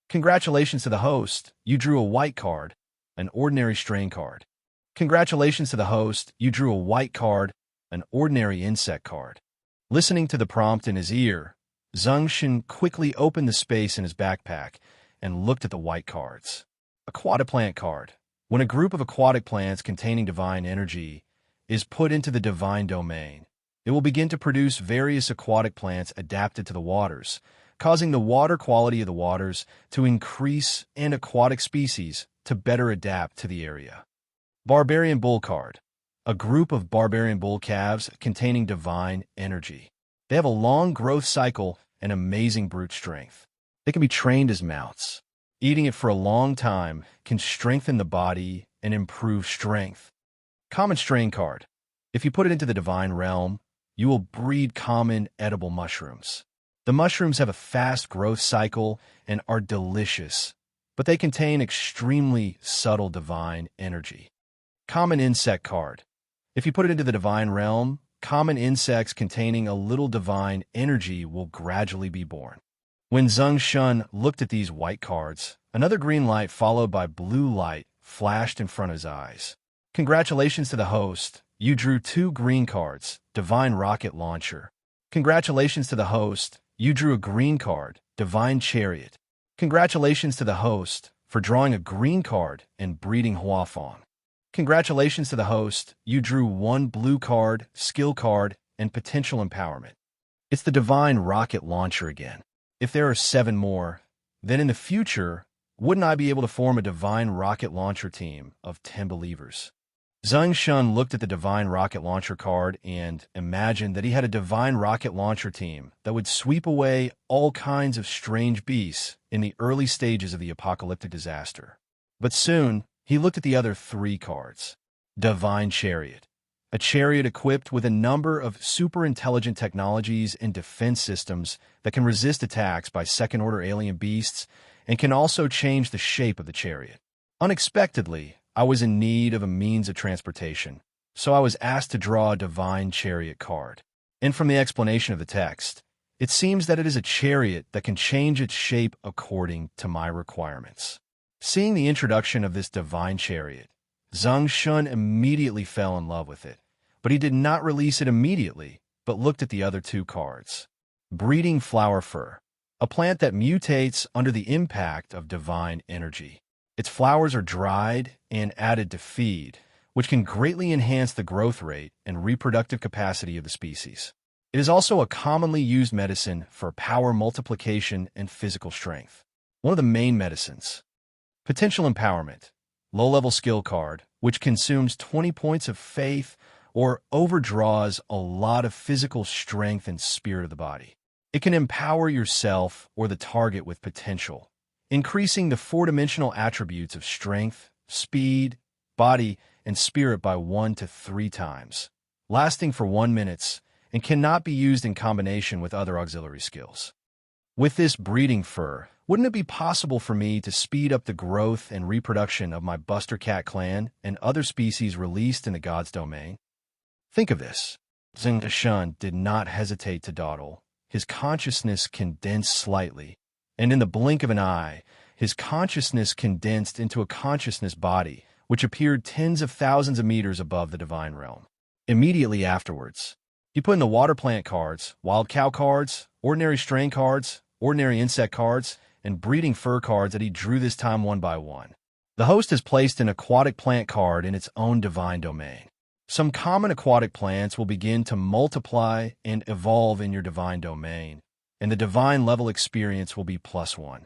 Congratulations to the host, you drew a white card, an ordinary strain card. Congratulations to the host, you drew a white card, an ordinary insect card. Listening to the prompt in his ear, Zeng Shen quickly opened the space in his backpack and looked at the white cards. Aquatic plant card. When a group of aquatic plants containing divine energy is put into the divine domain, it will begin to produce various aquatic plants adapted to the waters, causing the water quality of the waters to increase and aquatic species to better adapt to the area. Barbarian bull card. A group of barbarian bull calves containing divine energy. They have a long growth cycle and amazing brute strength. They can be trained as mounts. Eating it for a long time can strengthen the body and improve strength. Common strain card. If you put it into the divine realm, you will breed common edible mushrooms. The mushrooms have a fast growth cycle and are delicious, but they contain extremely subtle divine energy. Common insect card. If you put it into the divine realm, common insects containing a little divine energy will gradually be born. When Zeng Shen looked at these white cards, another green light followed by blue light flashed in front of his eyes. Congratulations to the host, you drew 2 green cards, divine rocket launcher. Congratulations to the host, you drew a green card, divine chariot. Congratulations to the host for drawing a green card and breeding Huafeng. Congratulations to the host, you drew 1 blue card, skill card, and potential empowerment. It's the divine rocket launcher again. If there are 7 more, then in the future, wouldn't I be able to form a divine rocket launcher team of 10 believers? Zeng Shen looked at the divine rocket launcher card and imagined that he had a divine rocket launcher team that would sweep away all kinds of strange beasts in the early stages of the apocalyptic disaster. But soon, he looked at the other 3 cards. Divine Chariot. A chariot equipped with a number of super-intelligent technologies and defense systems that can resist attacks by second-order alien beasts and can also change the shape of the chariot. Unexpectedly, I was in need of a means of transportation, so I was asked to draw a Divine Chariot card. And from the explanation of the text, it seems that it is a chariot that can change its shape according to my requirements. Seeing the introduction of this divine chariot, Zeng Shen immediately fell in love with it, but he did not release it immediately, but looked at the other 2 cards. Breeding flower fir, a plant that mutates under the impact of divine energy. Its flowers are dried and added to feed, which can greatly enhance the growth rate and reproductive capacity of the species. It is also a commonly used medicine for power multiplication and physical strength. One of the main medicines. Potential empowerment, low-level skill card, which consumes 20 points of faith or overdraws a lot of physical strength and spirit of the body. It can empower yourself or the target with potential, increasing the 4-dimensional attributes of strength, speed, body, and spirit by 1 to 3 times, lasting for 1 minute, and cannot be used in combination with other auxiliary skills. With this breeding fur, wouldn't it be possible for me to speed up the growth and reproduction of my Buster Cat clan and other species released in the God's domain? Think of this. Zeng Shen did not hesitate to dawdle. His consciousness condensed slightly, and in the blink of an eye, his consciousness condensed into a consciousness body, which appeared tens of thousands of meters above the divine realm. Immediately afterwards, he put in the water plant cards, wild cow cards, ordinary strain cards, ordinary insect cards, and breeding fur cards that he drew this time 1 by 1. The host has placed an aquatic plant card in its own divine domain. Some common aquatic plants will begin to multiply and evolve in your divine domain, and the divine level experience will be +1.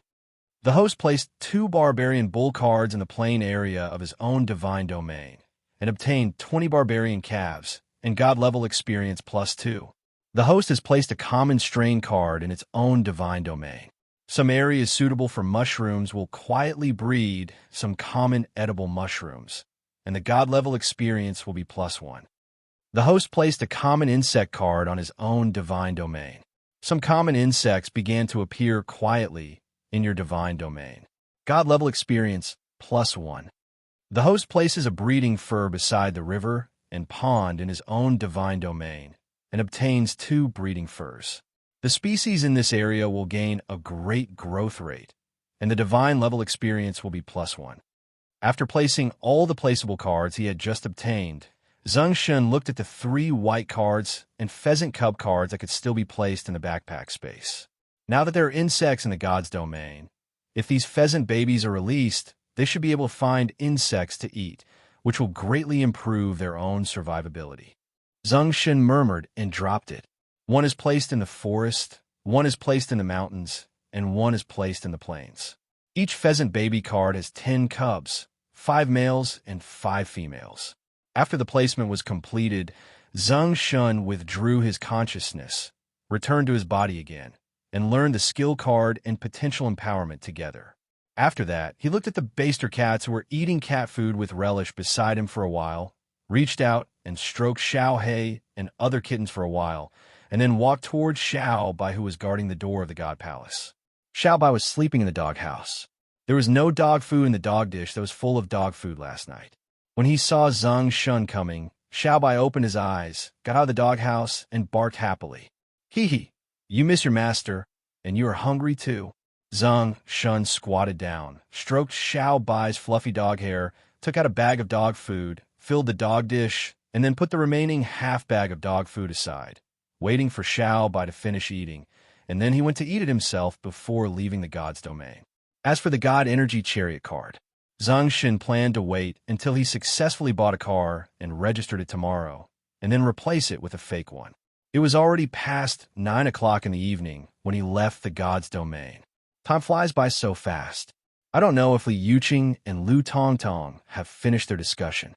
The host placed 2 barbarian bull cards in the plain area of his own divine domain, and obtained 20 barbarian calves, and God level experience +2. The host has placed a common strain card in its own divine domain. Some areas suitable for mushrooms will quietly breed some common edible mushrooms, and the God-level experience will be +1. The host placed a common insect card on his own divine domain. Some common insects began to appear quietly in your divine domain. God-level experience +1. The host places a breeding fur beside the river and pond in his own divine domain and obtains 2 breeding furs. The species in this area will gain a great growth rate, and the divine level experience will be +1. After placing all the placeable cards he had just obtained, Zeng Shen looked at the 3 white cards and pheasant cub cards that could still be placed in the backpack space. Now that there are insects in the god's domain, if these pheasant babies are released, they should be able to find insects to eat, which will greatly improve their own survivability. Zeng Shen murmured and dropped it. 1 is placed in the forest, 1 is placed in the mountains, and 1 is placed in the plains. Each pheasant baby card has 10 cubs, 5 males and 5 females. After the placement was completed, Zeng Shen withdrew his consciousness, returned to his body again, and learned the skill card and potential empowerment together. After that, he looked at the baster cats who were eating cat food with relish beside him for a while, reached out and stroked Xiao He and other kittens for a while, and then walked towards Xiao Bai, who was guarding the door of the god palace. Xiao Bai was sleeping in the doghouse. There was no dog food in the dog dish that was full of dog food last night. When he saw Zeng Shen coming, Xiao Bai opened his eyes, got out of the doghouse, and barked happily. Hee, you miss your master, and you are hungry too. Zeng Shen squatted down, stroked Xiao Bai's fluffy dog hair, took out a bag of dog food, filled the dog dish, and then put the remaining half bag of dog food aside, waiting for Xiao Bai to finish eating, and then he went to eat it himself before leaving the god's domain. As for the God Energy Chariot card, Zeng Shen planned to wait until he successfully bought a car and registered it tomorrow, and then replace it with a fake one. It was already past 9 o'clock in the evening when he left the god's domain. Time flies by so fast. I don't know if Li Yuqing and Lu Tongtong have finished their discussion.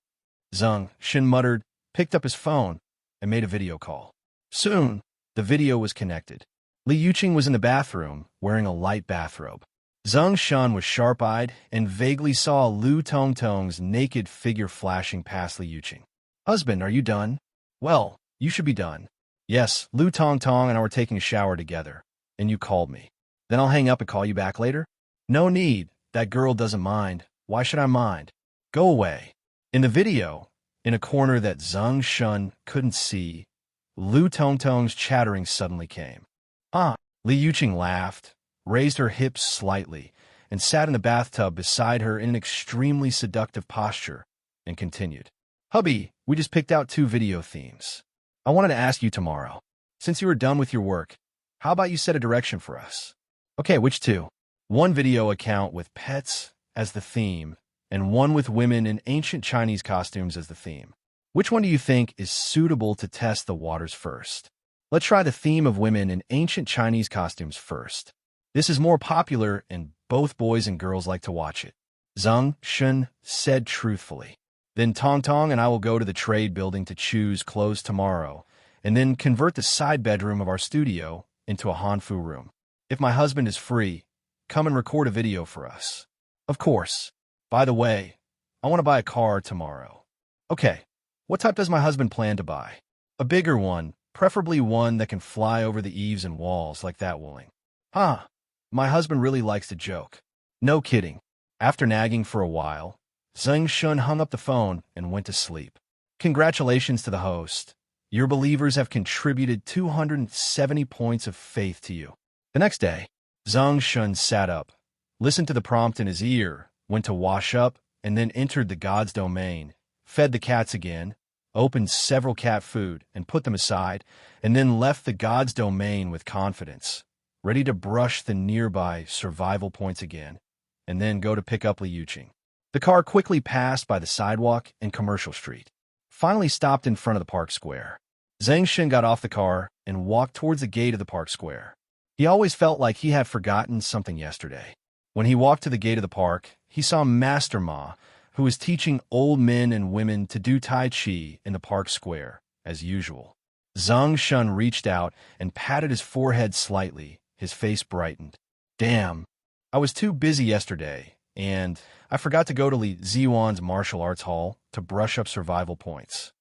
Zeng Shen muttered, picked up his phone, and made a video call. Soon, the video was connected. Li Yuqing was in the bathroom, wearing a light bathrobe. Zeng Shen was sharp-eyed and vaguely saw Lu Tongtong's naked figure flashing past Li Yuqing. Husband, are you done? Well, you should be done. Yes, Lu Tongtong and I were taking a shower together, and you called me. Then I'll hang up and call you back later? No need. That girl doesn't mind. Why should I mind? Go away. In the video, in a corner that Zeng Shen couldn't see, Lu Tongtong's chattering suddenly came. Li Yuqing laughed, raised her hips slightly, and sat in the bathtub beside her in an extremely seductive posture, and continued. Hubby, we just picked out 2 video themes. I wanted to ask you tomorrow, since you were done with your work, how about you set a direction for us? Okay, which 2? 1 video account with pets as the theme, and 1 with women in ancient Chinese costumes as the theme. Which one do you think is suitable to test the waters first? Let's try the theme of women in ancient Chinese costumes first. This is more popular, and both boys and girls like to watch it. Zeng Shen said truthfully. Then Tongtong and I will go to the trade building to choose clothes tomorrow, and then convert the side bedroom of our studio into a Hanfu room. If my husband is free, come and record a video for us. Of course. By the way, I want to buy a car tomorrow. Okay, what type does my husband plan to buy? A bigger one, preferably one that can fly over the eaves and walls like that Wooling. My husband really likes to joke. No kidding. After nagging for a while, Zeng Shen hung up the phone and went to sleep. Congratulations to the host. Your believers have contributed 270 points of faith to you. The next day, Zeng Shen sat up, listened to the prompt in his ear, went to wash up, and then entered the god's domain, fed the cats again, opened several cat food and put them aside, and then left the god's domain with confidence, ready to brush the nearby survival points again, and then go to pick up Li Yuqing. The car quickly passed by the sidewalk and Commercial Street, finally stopped in front of the park square. Zeng Shen got off the car and walked towards the gate of the park square. He always felt like he had forgotten something yesterday. When he walked to the gate of the park, he saw Master Ma, who was teaching old men and women to do Tai Chi in the park square, as usual. Zeng Shen reached out and patted his forehead slightly. His face brightened. Damn, I was too busy yesterday, and I forgot to go to Li Ziyuan's martial arts hall to brush up survival points.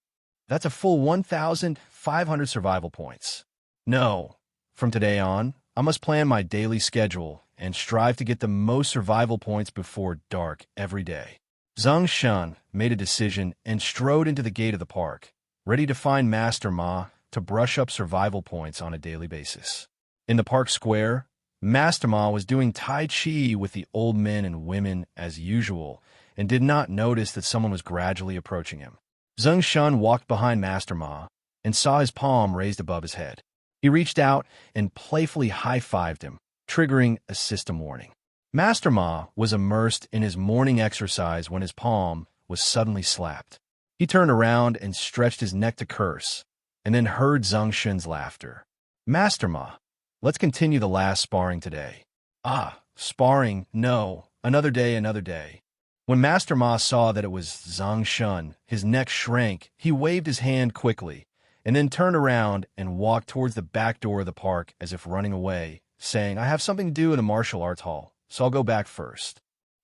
That's a full 1,500 survival points. No, from today on, I must plan my daily schedule and strive to get the most survival points before dark every day. Zeng Shen made a decision and strode into the gate of the park, ready to find Master Ma to brush up survival points on a daily basis. In the park square, Master Ma was doing Tai Chi with the old men and women as usual and did not notice that someone was gradually approaching him. Zeng Shen walked behind Master Ma and saw his palm raised above his head. He reached out and playfully high-fived him, triggering a system warning. Master Ma was immersed in his morning exercise when his palm was suddenly slapped. He turned around and stretched his neck to curse, and then heard Zeng Shen's laughter. Master Ma, let's continue the last sparring today. Ah, sparring, no, another day, another day. When Master Ma saw that it was Zeng Shen, his neck shrank. He waved his hand quickly, and then turned around and walked towards the back door of the park as if running away, saying, I have something to do in the martial arts hall, so I'll go back first.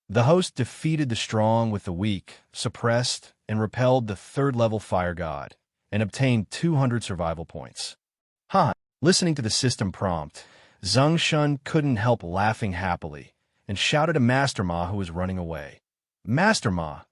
The host defeated the strong with the weak, suppressed, and repelled the third-level fire god, and obtained 200 survival points. Listening to the system prompt, Zeng Shen couldn't help laughing happily, and shouted to Master Ma who was running away. Master Ma,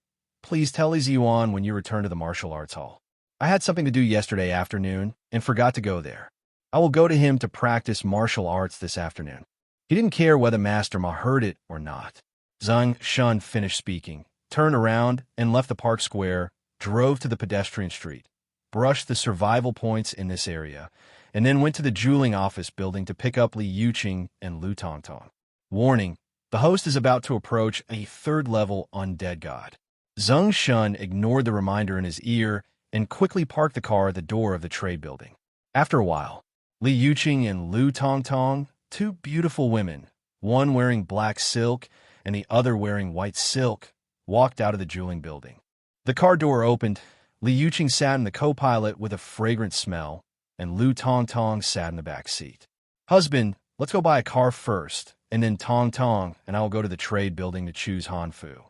please tell Li Ziyuan when you return to the martial arts hall. I had something to do yesterday afternoon and forgot to go there. I will go to him to practice martial arts this afternoon. He didn't care whether Master Ma heard it or not. Zeng Shen finished speaking, turned around and left the park square, drove to the pedestrian street, brushed the survival points in this area, and then went to the jeweling office building to pick up Li Yuqing and Lu Tongtong. Warning, the host is about to approach a third-level undead god. Zeng Shen ignored the reminder in his ear and quickly parked the car at the door of the trade building. After a while, Li Yuqing and Lu Tongtong, two beautiful women, one wearing black silk and the other wearing white silk, walked out of the jeweling building. The car door opened. Li Yuqing sat in the co-pilot with a fragrant smell, and Lu Tongtong sat in the back seat. Husband, let's go buy a car first, and then Tong and I will go to the trade building to choose Hanfu.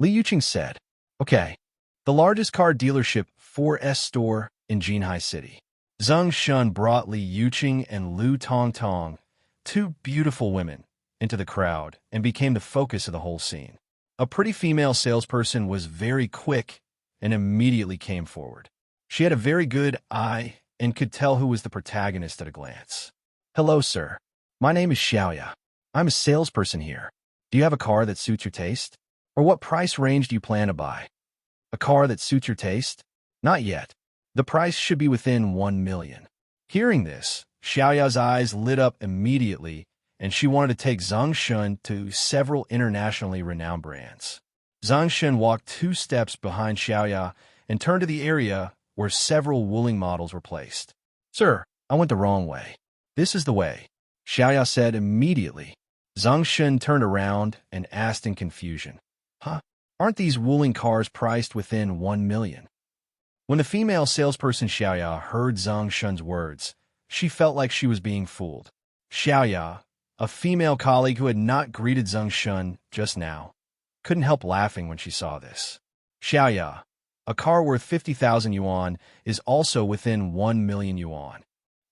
Li Yuqing said, Okay. The largest car dealership 4S store in Jinhai City. Zeng Shen brought Li Yuqing and Lu Tongtong, two beautiful women, into the crowd and became the focus of the whole scene. A pretty female salesperson was very quick and immediately came forward. She had a very good eye and could tell who was the protagonist at a glance. Hello, sir. My name is Xiaoya. I'm a salesperson here. Do you have a car that suits your taste? Or what price range do you plan to buy? A car that suits your taste? Not yet. The price should be within 1 million. Hearing this, Xiaoya's eyes lit up immediately, and she wanted to take Zeng Shen to several internationally renowned brands. Zeng Shen walked 2 steps behind Xiaoya and turned to the area where several wooling models were placed. Sir, I went the wrong way. This is the way, Xiaoya said immediately. Zeng Shen turned around and asked in confusion, Aren't these wooling cars priced within 1 million? When the female salesperson Xiaoya heard Zeng Shen's words, she felt like she was being fooled. Xiaoya, a female colleague who had not greeted Zeng Shen just now, couldn't help laughing when she saw this. Xiaoya, a car worth 50,000 yuan is also within 1 million yuan.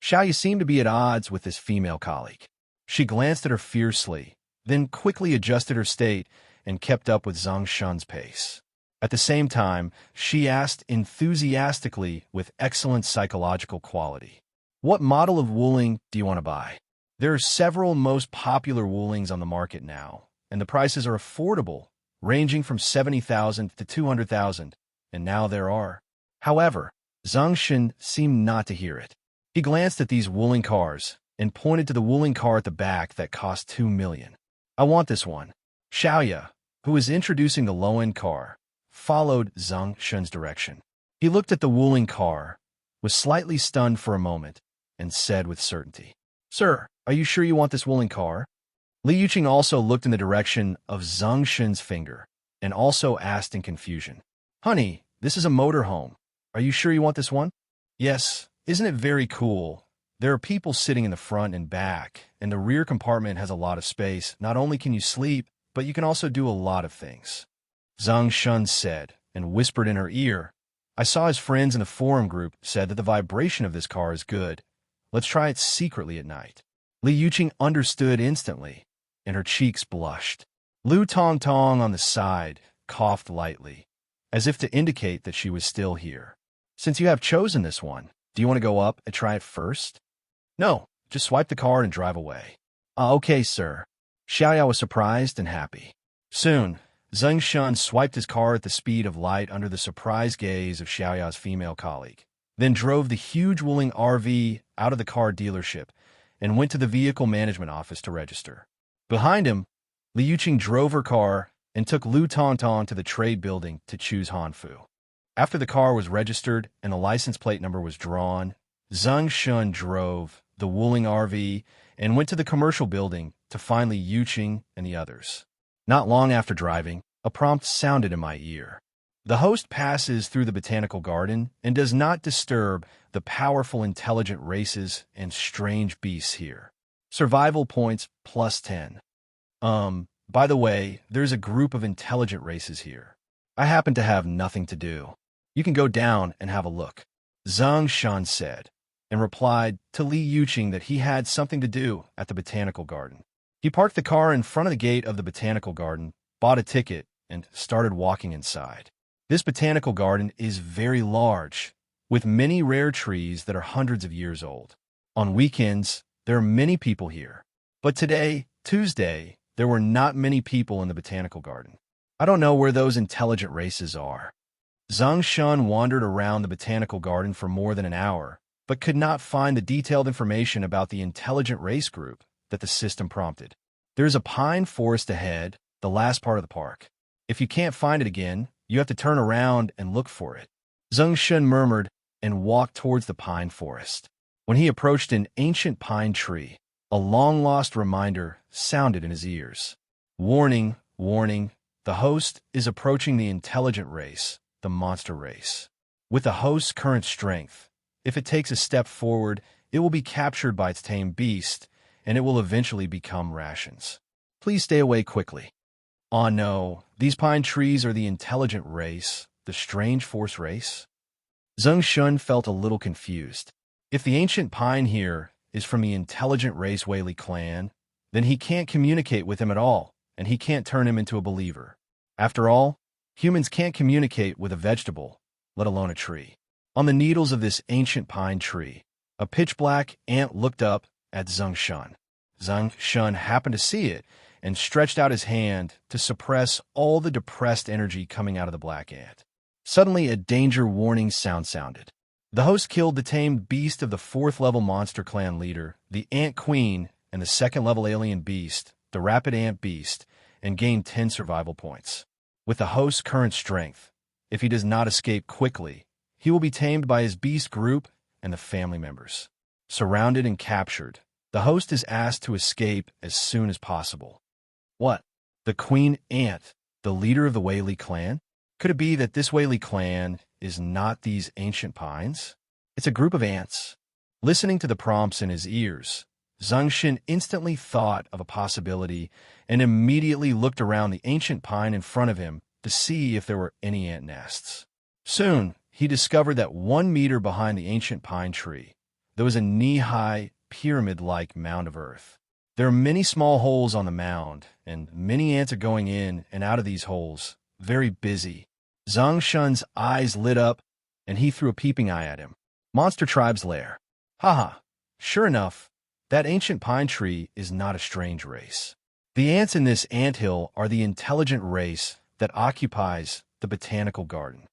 Xiaoya seemed to be at odds with this female colleague. She glanced at her fiercely, then quickly adjusted her state and kept up with Zeng Shen's pace. At the same time, she asked enthusiastically with excellent psychological quality, What model of wooling do you want to buy? There are several most popular woolings on the market now, and the prices are affordable, ranging from 70,000 to 200,000, and now there are. However, Zeng Shen seemed not to hear it. He glanced at these wooling cars and pointed to the wooling car at the back that cost 2 million. I want this one. Xiaoya, who was introducing the low-end car, followed Zeng Shen's direction. He looked at the wooling car, was slightly stunned for a moment, and said with certainty, Sir, are you sure you want this wooling car? Li Yuqing also looked in the direction of Zeng Shen's finger, and also asked in confusion, Honey, this is a motorhome. Are you sure you want this one? Yes, isn't it very cool? There are people sitting in the front and back, and the rear compartment has a lot of space. Not only can you sleep, but you can also do a lot of things. Zeng Shen said, and whispered in her ear, I saw his friends in the forum group said that the vibration of this car is good. Let's try it secretly at night. Li Yuqing understood instantly, and her cheeks blushed. Lu Tongtong on the side coughed lightly, as if to indicate that she was still here. Since you have chosen this one, do you want to go up and try it first? No, just swipe the card and drive away. Okay, sir. Xiaoyao was surprised and happy. Soon, Zeng Shen swiped his car at the speed of light under the surprised gaze of Xiaoyao's female colleague, then drove the huge Wuling RV out of the car dealership and went to the vehicle management office to register. Behind him, Li Yuqing drove her car and took Lu Tongtong to the trade building to choose Hanfu. After the car was registered and the license plate number was drawn, Zeng Shen drove the Wuling RV and went to the commercial building to find Li Yuqing and the others. Not long after driving, a prompt sounded in my ear. The host passes through the botanical garden and does not disturb the powerful intelligent races and strange beasts here. Survival points +10. By the way, there's a group of intelligent races here. I happen to have nothing to do. You can go down and have a look, Zeng Shen said, and replied to Li Yuqing that he had something to do at the botanical garden. He parked the car in front of the gate of the botanical garden, bought a ticket, and started walking inside. This botanical garden is very large, with many rare trees that are hundreds of years old. On weekends, there are many people here. But today, Tuesday, there were not many people in the botanical garden. I don't know where those intelligent races are. Zeng Shen wandered around the botanical garden for more than an hour, but could not find the detailed information about the intelligent race group that the system prompted. There is a pine forest ahead, the last part of the park. If you can't find it again, you have to turn around and look for it. Zeng Shen murmured and walked towards the pine forest. When he approached an ancient pine tree, a long-lost reminder sounded in his ears. Warning, warning, the host is approaching the intelligent race, the monster race. With the host's current strength, if it takes a step forward, it will be captured by its tame beast, and it will eventually become rations. Please stay away quickly. Oh no, these pine trees are the intelligent race, the strange force race? Zeng Shen felt a little confused. If the ancient pine here is from the intelligent race Whaley clan, then he can't communicate with him at all, and he can't turn him into a believer. After all, humans can't communicate with a vegetable, let alone a tree. On the needles of this ancient pine tree, a pitch-black ant looked up at Zeng Shen. Zeng Shen happened to see it and stretched out his hand to suppress all the depressed energy coming out of the black ant. Suddenly, a danger warning sound sounded. The host killed the tamed beast of the 4th-level monster clan leader, the Ant Queen, and the 2nd-level alien beast, the Rapid Ant Beast, and gained 10 survival points. With the host's current strength, if he does not escape quickly, he will be tamed by his beast group and the family members. Surrounded and captured, the host is asked to escape as soon as possible. What? The Queen Ant, the leader of the Whaley clan? Could it be that this Whaley clan is not these ancient pines? It's a group of ants. Listening to the prompts in his ears, Zeng Shen instantly thought of a possibility and immediately looked around the ancient pine in front of him to see if there were any ant nests. Soon, he discovered that 1 meter behind the ancient pine tree, there was a knee-high, pyramid-like mound of earth. There are many small holes on the mound, and many ants are going in and out of these holes, very busy. Zeng Shen's eyes lit up, and he threw a peeping eye at him. Monster Tribe's lair. Haha, sure enough, that ancient pine tree is not a strange race. The ants in this anthill are the intelligent race that occupies the botanical garden.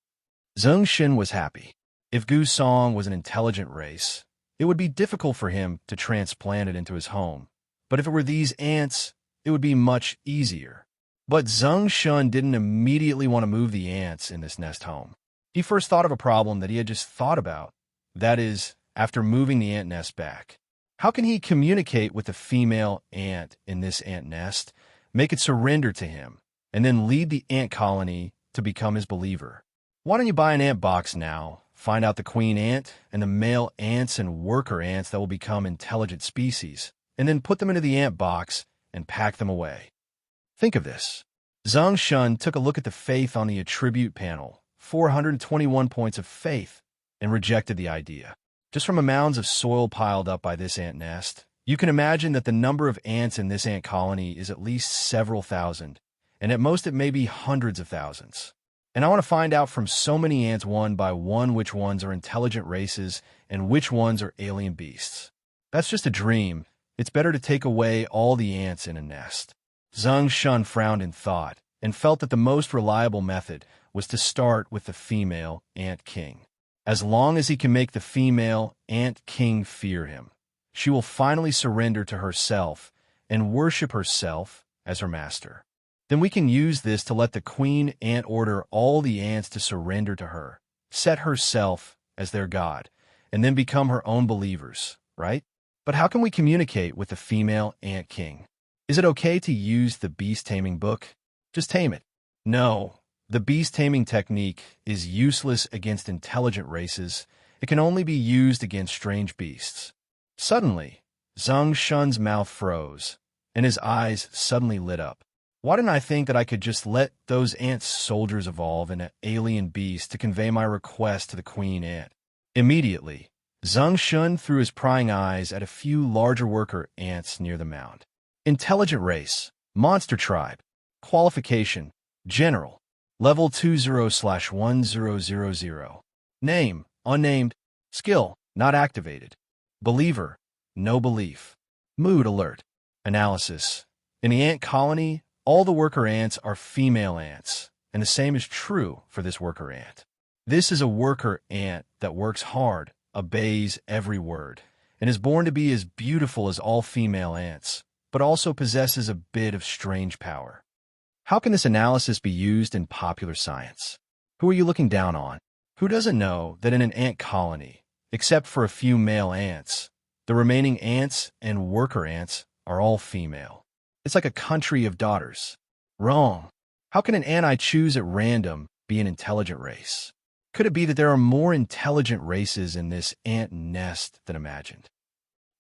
Zeng Shen was happy. If Gu Song was an intelligent race, it would be difficult for him to transplant it into his home. But if it were these ants, it would be much easier. But Zeng Shen didn't immediately want to move the ants in this nest home. He first thought of a problem that he had just thought about. That is, after moving the ant nest back. How can he communicate with the female ant in this ant nest, make it surrender to him, and then lead the ant colony to become his believer? Why don't you buy an ant box now find out the queen ant and the male ants and worker ants that will become intelligent species, and then put them into the ant box and pack them away. Think of this. Zeng Shen took a look at the faith on the attribute panel, 421 points of faith, and rejected the idea. Just from the mounds of soil piled up by this ant nest, you can imagine that the number of ants in this ant colony is at least several thousand, and at most it may be hundreds of thousands. And I want to find out from so many ants one by one which ones are intelligent races and which ones are alien beasts. That's just a dream. It's better to take away all the ants in a nest. Zeng Shen frowned in thought and felt that the most reliable method was to start with the female ant king. As long as he can make the female ant king fear him, she will finally surrender to herself and worship herself as her master. Then we can use this to let the queen ant order all the ants to surrender to her, set herself as their god, and then become her own believers, right? But how can we communicate with the female ant king? Is it okay to use the beast taming book? Just tame it. No, the beast taming technique is useless against intelligent races. It can only be used against strange beasts. Suddenly, Zeng Shen's mouth froze, and his eyes suddenly lit up. Why didn't I think that I could just let those ant soldiers evolve into alien beasts to convey my request to the queen ant? Immediately, Zeng Shen threw his prying eyes at a few larger worker ants near the mound. Intelligent race, monster tribe, qualification, general, level 20/1000. Name, unnamed, skill, not activated. Believer, no belief. Mood alert. Analysis. In the ant colony, all the worker ants are female ants, and the same is true for this worker ant. This is a worker ant that works hard, obeys every word, and is born to be as beautiful as all female ants, but also possesses a bit of strange power. How can this analysis be used in popular science? Who are you looking down on? Who doesn't know that in an ant colony, except for a few male ants, the remaining ants and worker ants are all female? It's like a country of daughters. Wrong. How can an ant I choose at random be an intelligent race? Could it be that there are more intelligent races in this ant nest than imagined?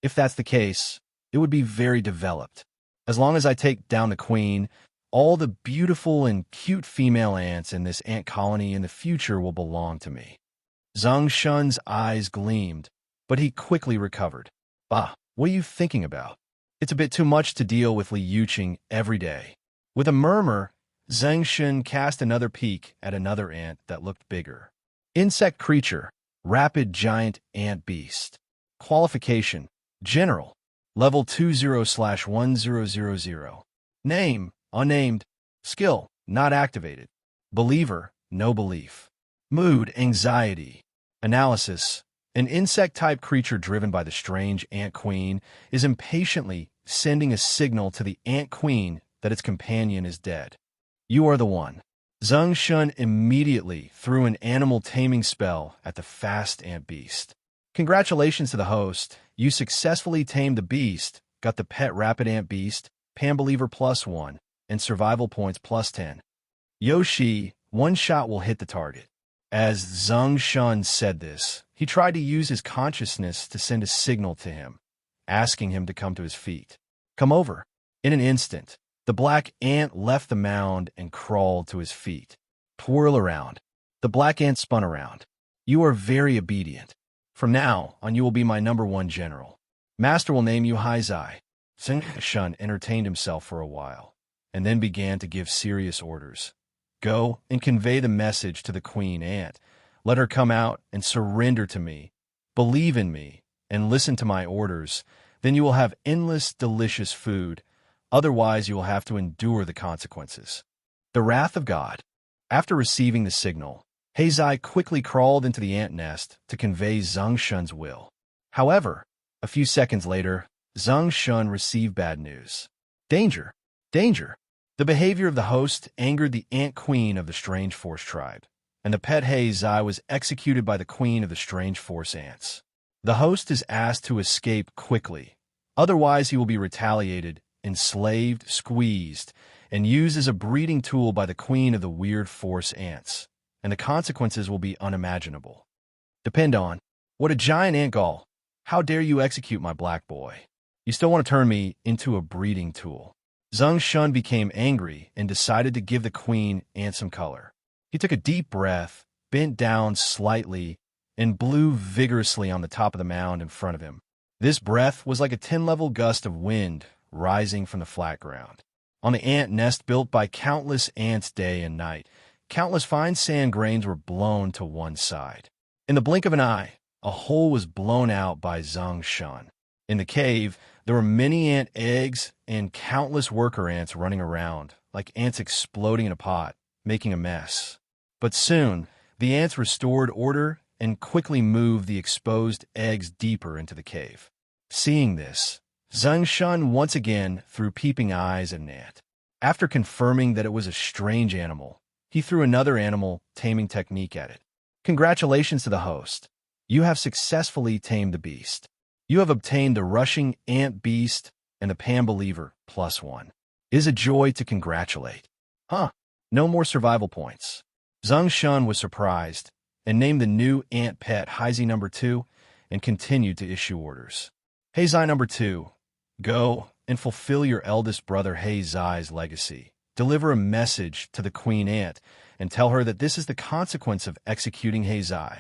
If that's the case, it would be very developed. As long as I take down the queen, all the beautiful and cute female ants in this ant colony in the future will belong to me. Zeng Shen's eyes gleamed, but he quickly recovered. Bah, what are you thinking about? It's a bit too much to deal with Li Yuqing every day. With a murmur, Zeng Shen cast another peek at another ant that looked bigger. Insect creature, rapid giant ant beast. Qualification, general, level 20/1000. Name, unnamed. Skill, not activated. Believer, no belief. Mood, anxiety. Analysis. An insect-type creature driven by the strange ant queen is impatiently sending a signal to the ant queen that its companion is dead. You are the one. Zeng Shen immediately threw an animal taming spell at the fast ant beast. Congratulations to the host. You successfully tamed the beast, got the pet rapid ant beast, Pan Believer +1, and survival points +10. Yoshi, one shot will hit the target. As Zeng Shen said this, he tried to use his consciousness to send a signal to him, asking him to come to his feet. Come over. In an instant, the black ant left the mound and crawled to his feet. Twirl around. The black ant spun around. You are very obedient. From now on, you will be my #1 general. Master will name you Haizai. Zeng Shen entertained himself for a while, and then began to give serious orders. Go and convey the message to the queen ant. Let her come out and surrender to me. Believe in me and listen to my orders. Then you will have endless, delicious food. Otherwise, you will have to endure the consequences. The wrath of God. After receiving the signal, Haizai quickly crawled into the ant nest to convey Zeng Shen's will. However, a few seconds later, Zeng Shen received bad news. Danger! Danger! The behavior of the host angered the ant queen of the Strange Force tribe, and the pet Haizai was executed by the queen of the Strange Force ants. The host is asked to escape quickly, otherwise he will be retaliated, enslaved, squeezed, and used as a breeding tool by the queen of the Weird Force ants, and the consequences will be unimaginable. Depend on. What a giant ant gall. How dare you execute my black boy? You still want to turn me into a breeding tool. Zeng Shen became angry and decided to give the queen ant some color. He took a deep breath, bent down slightly, and blew vigorously on the top of the mound in front of him. This breath was like a 10-level gust of wind rising from the flat ground. On the ant nest built by countless ants day and night, countless fine sand grains were blown to one side. In the blink of an eye, a hole was blown out by Zeng Shen. In the cave, there were many ant eggs and countless worker ants running around, like ants exploding in a pot, making a mess. But soon, the ants restored order and quickly moved the exposed eggs deeper into the cave. Seeing this, Zeng Shen once again threw peeping eyes at an ant. After confirming that it was a strange animal, he threw another animal taming technique at it. Congratulations to the host. You have successfully tamed the beast. You have obtained the rushing ant beast and the pan believer +1. It is a joy to congratulate. No more survival points. Zeng Shen was surprised and named the new ant pet Heizai No. 2 and continued to issue orders. Heizai No. 2, go and fulfill your eldest brother Heizai's legacy. Deliver a message to the queen ant and tell her that this is the consequence of executing Heizai.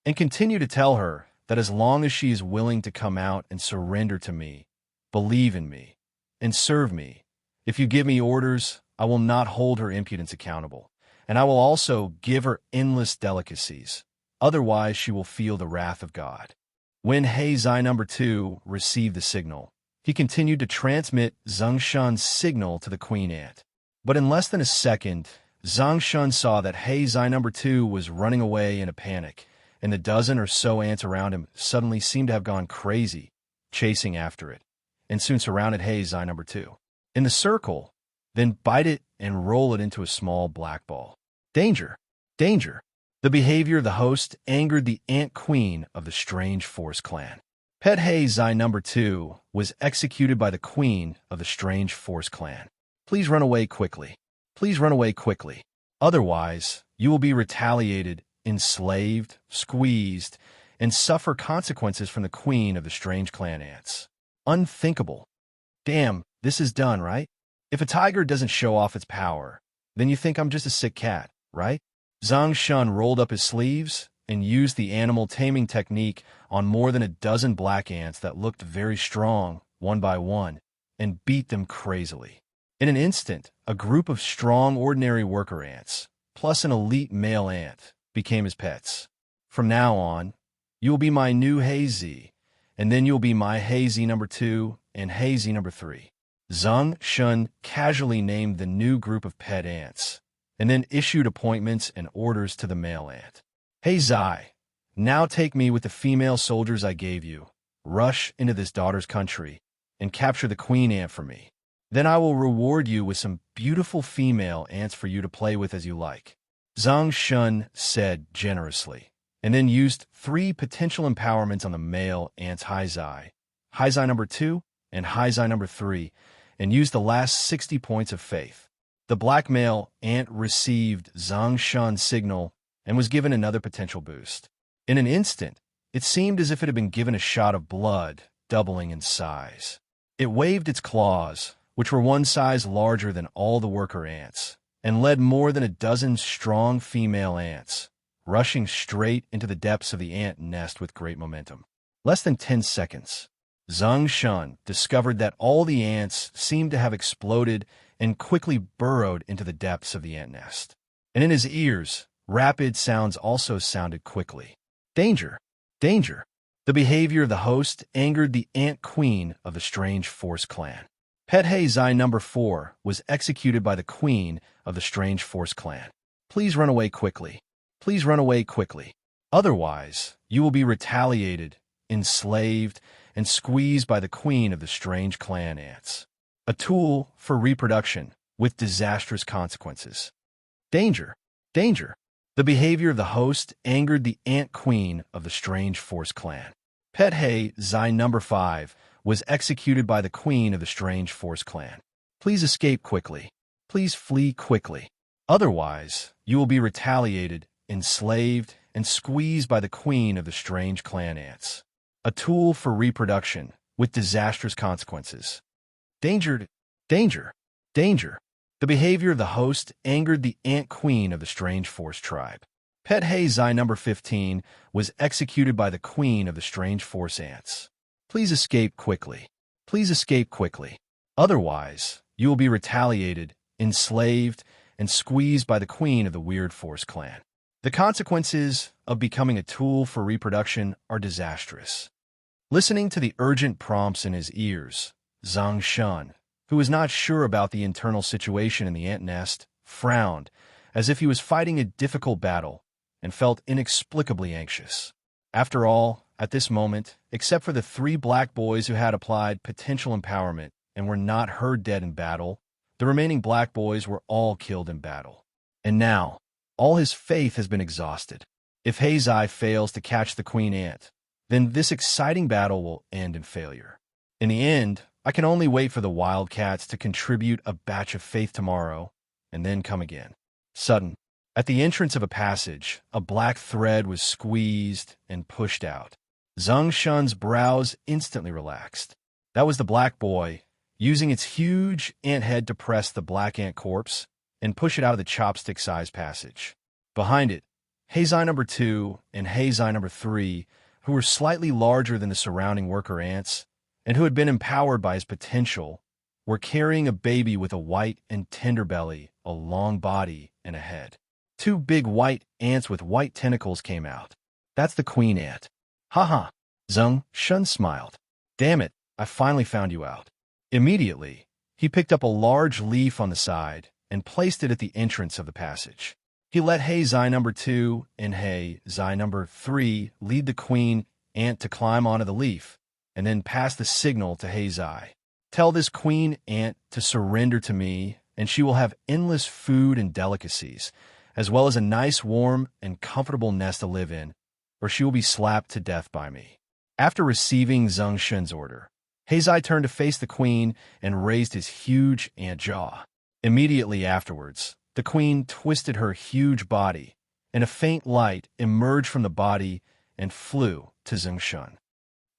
And continue to tell her that as long as she is willing to come out and surrender to me, believe in me, and serve me, if you give me orders, I will not hold her impudence accountable, and I will also give her endless delicacies. Otherwise, she will feel the wrath of God. When Heizai No. 2 received the signal, he continued to transmit Zeng Shen's signal to the queen ant. But in less than a second, Zeng Shen saw that Heizai No. 2 was running away in a panic, and the dozen or so ants around him suddenly seemed to have gone crazy, chasing after it, and soon surrounded Heizai No. 2. In the circle, then bite it and roll it into a small black ball. Danger! Danger! The behavior of the host angered the ant queen of the Strange Force clan. Pet Heizai No. 2 was executed by the queen of the Strange Force clan. Please run away quickly. Please run away quickly. Otherwise, you will be retaliated, enslaved, squeezed, and suffer consequences from the queen of the Strange Clan ants. Unthinkable. Damn, this is done, right? If a tiger doesn't show off its power, then you think I'm just a sick cat, right? Zeng Shen rolled up his sleeves and used the animal taming technique on more than a dozen black ants that looked very strong, one by one, and beat them crazily. In an instant, a group of strong ordinary worker ants, plus an elite male ant, became his pets. From now on, you will be my new Heizai, and then you'll be my Heizai No. 2 and Heizai No. 3. Zeng Shen casually named the new group of pet ants, and then issued appointments and orders to the male ant. Heizai, now take me with the female soldiers I gave you, rush into this daughter's country, and capture the queen ant for me. Then I will reward you with some beautiful female ants for you to play with as you like. Zeng Shen said generously, and then used 3 potential empowerments on the male ants Heizai No. 2 and Heizai No. 3, and used the last 60 points of faith. The black male ant received Zeng Shen's signal and was given another potential boost. In an instant, it seemed as if it had been given a shot of blood, doubling in size. It waved its claws, which were one size larger than all the worker ants, and led more than a dozen strong female ants, rushing straight into the depths of the ant nest with great momentum. Less than 10 seconds, Zeng Shen discovered that all the ants seemed to have exploded and quickly burrowed into the depths of the ant nest. And in his ears, rapid sounds also sounded quickly. Danger! Danger! The behavior of the host angered the ant queen of the Strange Force clan. Pet Heizai No. 4 was executed by the queen of the Strange Force clan. Please run away quickly. Please run away quickly. Otherwise, you will be retaliated, enslaved, and squeezed by the queen of the Strange Clan ants. A tool for reproduction with disastrous consequences. Danger! Danger! The behavior of the host angered the ant queen of the Strange Force clan. Pet Heizai No. 5 was executed by the queen of the Strange Force clan. Please escape quickly. Please flee quickly. Otherwise, you will be retaliated, enslaved, and squeezed by the queen of the strange clan ants. A tool for reproduction with disastrous consequences. Danger, danger, danger. The behavior of the host angered the ant queen of the strange forest tribe. Pet Zai number 15 was executed by the queen of the strange forest ants. Please escape quickly. Please escape quickly. Otherwise, you will be retaliated, enslaved, and squeezed by the queen of the weird forest clan. The consequences of becoming a tool for reproduction are disastrous. Listening to the urgent prompts in his ears, Zeng Shen, who was not sure about the internal situation in the ant nest, frowned as if he was fighting a difficult battle and felt inexplicably anxious. After all, at this moment, except for the 3 black boys who had applied potential empowerment and were not heard dead in battle, the remaining black boys were all killed in battle. And now, all his faith has been exhausted. If Zai fails to catch the queen ant, then this exciting battle will end in failure. In the end, I can only wait for the wildcats to contribute a batch of faith tomorrow, and then come again. Sudden. At the entrance of a passage, a black thread was squeezed and pushed out. Zeng Shen's brows instantly relaxed. That was the black boy, using its huge ant head to press the black ant corpse and push it out of the chopstick-sized passage. Behind it, Zai number 2 and Zai number 3, who were slightly larger than the surrounding worker ants and who had been empowered by his potential, were carrying a baby with a white and tender belly, a long body, and a head. 2 big white ants with white tentacles came out. That's the queen ant. Haha. Zeng Shen smiled. Damn it, I finally found you out. Immediately, he picked up a large leaf on the side and placed it at the entrance of the passage. He let Zai number 2 and Zai number 3 lead the queen ant to climb onto the leaf, and then pass the signal to Zai. Tell this queen ant to surrender to me, and she will have endless food and delicacies, as well as a nice, warm, and comfortable nest to live in, or she will be slapped to death by me. After receiving Zeng Shen's order, Zai turned to face the queen and raised his huge ant jaw. Immediately afterwards, the queen twisted her huge body, and a faint light emerged from the body and flew to Zeng Shen.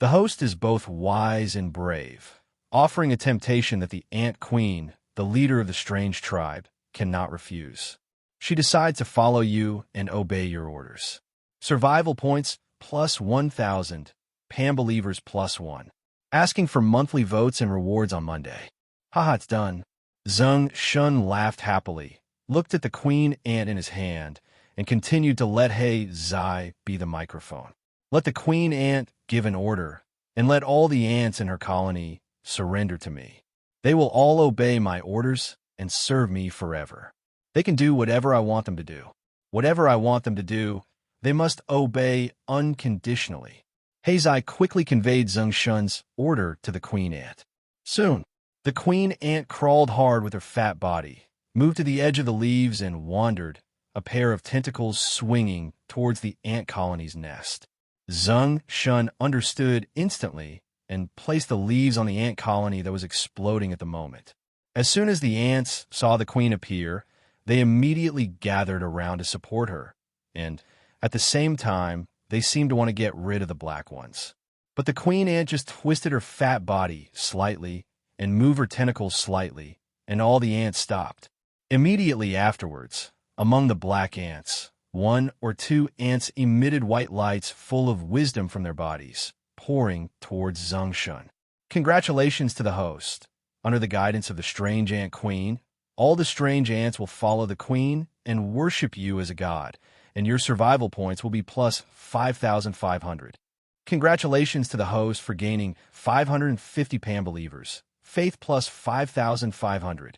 The host is both wise and brave, offering a temptation that the ant queen, the leader of the strange tribe, cannot refuse. She decides to follow you and obey your orders. Survival points plus 1,000, Pam Believers plus 1. Asking for monthly votes and rewards on Monday. Haha, it's done. Zeng Shen laughed happily, looked at the queen ant in his hand, and continued to let Zai be the microphone. Let the queen ant give an order, and let all the ants in her colony surrender to me. They will all obey my orders and serve me forever. They can do whatever I want them to do. Whatever I want them to do, they must obey unconditionally. Zai quickly conveyed Zeng Shen's order to the queen ant. Soon, the queen ant crawled hard with her fat body, moved to the edge of the leaves, and wandered, a pair of tentacles swinging towards the ant colony's nest. Zeng Shen understood instantly and placed the leaves on the ant colony that was exploding at the moment. As soon as the ants saw the queen appear, they immediately gathered around to support her, and, at the same time, they seemed to want to get rid of the black ones. But the queen ant just twisted her fat body slightly and moved her tentacles slightly, and all the ants stopped. Immediately afterwards, among the black ants, 1 or 2 ants emitted white lights full of wisdom from their bodies, pouring towards Zeng Shen. Congratulations to the host. Under the guidance of the strange ant queen, all the strange ants will follow the queen and worship you as a god, and your survival points will be plus 5,500. Congratulations to the host for gaining 550 Pam Believers, faith plus 5,500.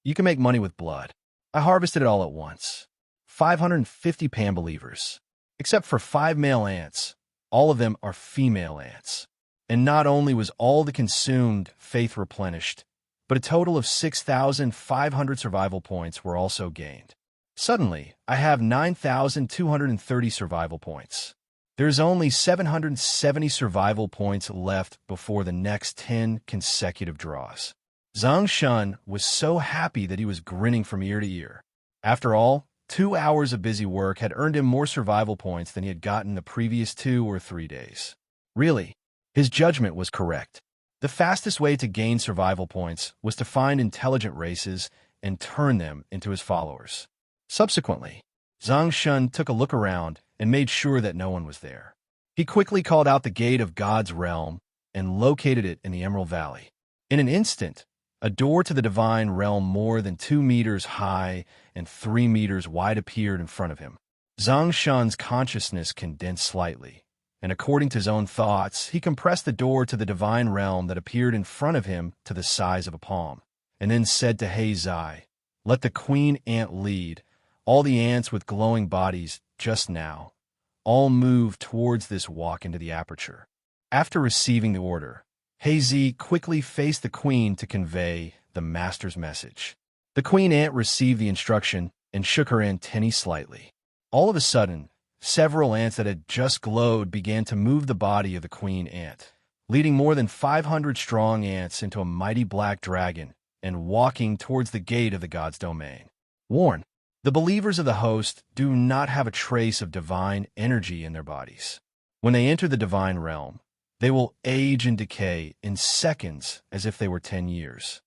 You can make money with blood. I harvested it all at once. 550 Pam Believers. Except for 5 male ants. All of them are female ants. And not only was all the consumed faith replenished, but a total of 6,500 survival points were also gained. Suddenly, I have 9,230 survival points. There's only 770 survival points left before the next 10 consecutive draws. Zeng Shen was so happy that he was grinning from ear to ear. After all, 2 hours of busy work had earned him more survival points than he had gotten the previous 2 or 3 days. Really, his judgment was correct. The fastest way to gain survival points was to find intelligent races and turn them into his followers. Subsequently, Zeng Shen took a look around and made sure that no one was there. He quickly called out the gate of God's realm and located it in the Emerald Valley. In an instant, a door to the divine realm more than 2 meters high and 3 meters wide appeared in front of him. Zeng Shen's consciousness condensed slightly, and according to his own thoughts, he compressed the door to the divine realm that appeared in front of him to the size of a palm, and then said to Zai, "Let the queen ant lead. All the ants with glowing bodies just now. All move towards this walk into the aperture." After receiving the order, Zai quickly faced the queen to convey the master's message. The queen ant received the instruction and shook her antennae slightly. All of a sudden, several ants that had just glowed began to move the body of the queen ant, leading more than 500 strong ants into a mighty black dragon and walking towards the gate of the god's domain. Warn: the believers of the host do not have a trace of divine energy in their bodies. When they enter the divine realm, they will age and decay in seconds as if they were 10 years.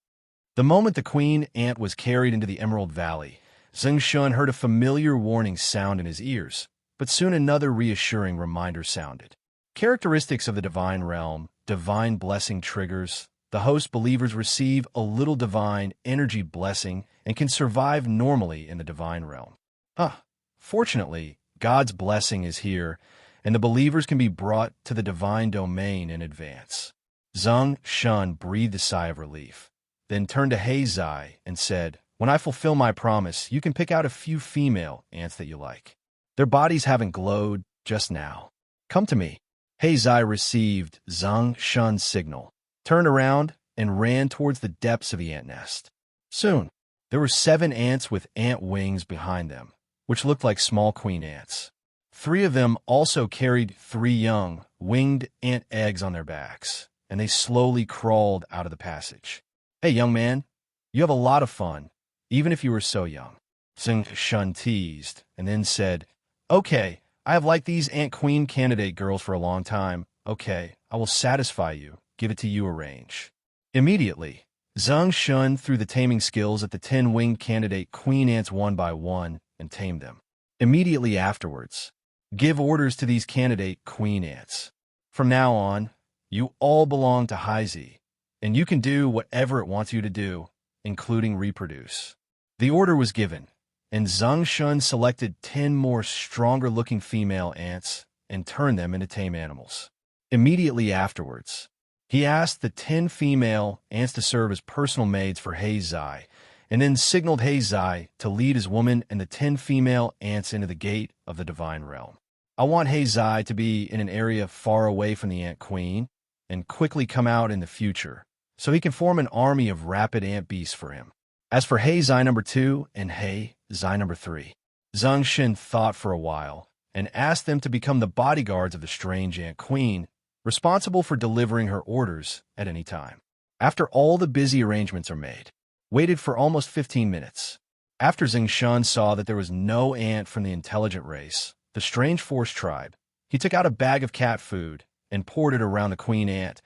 The moment the queen ant was carried into the Emerald Valley, Zeng Shen heard a familiar warning sound in his ears, but soon another reassuring reminder sounded. Characteristics of the divine realm: divine blessing triggers. The host believers receive a little divine energy blessing and can survive normally in the divine realm. Fortunately, God's blessing is here, and the believers can be brought to the divine domain in advance. Zeng Shen breathed a sigh of relief, then turned to Zai and said, "When I fulfill my promise, you can pick out a few female ants that you like. Their bodies haven't glowed just now. Come to me." Zai received Zeng Shen's signal, turned around, and ran towards the depths of the ant nest. Soon, there were 7 ants with ant wings behind them, which looked like small queen ants. 3 of them also carried 3 young, winged ant eggs on their backs, and they slowly crawled out of the passage. "Hey, young man, you have a lot of fun, even if you were so young," Zeng Shen teased, and then said, "Okay, I have liked these ant queen candidate girls for a long time. Okay, I will satisfy you, give it to you arrange." Immediately, Zeng Shen threw the taming skills at the 10 winged candidate queen ants one by one and tamed them. Immediately afterwards, give orders to these candidate queen ants. From now on, you all belong to Zai, and you can do whatever it wants you to do, including reproduce. The order was given, and Zeng Shen selected 10 more stronger-looking female ants and turned them into tame animals. Immediately afterwards, he asked the 10 female ants to serve as personal maids for Zai, and then signaled Zai to lead his woman and the 10 female ants into the gate of the divine realm. "I want Zai to be in an area far away from the ant queen and quickly come out in the future, so he can form an army of rapid ant beasts for him. As for Zai number 2 and Zai number 3, Zeng Shen thought for a while and asked them to become the bodyguards of the strange ant queen, responsible for delivering her orders at any time. After all the busy arrangements are made, waited for almost 15 minutes. After Zeng Shen saw that there was no ant from the intelligent race, the strange force tribe, he took out a bag of cat food and poured it around the queen ant,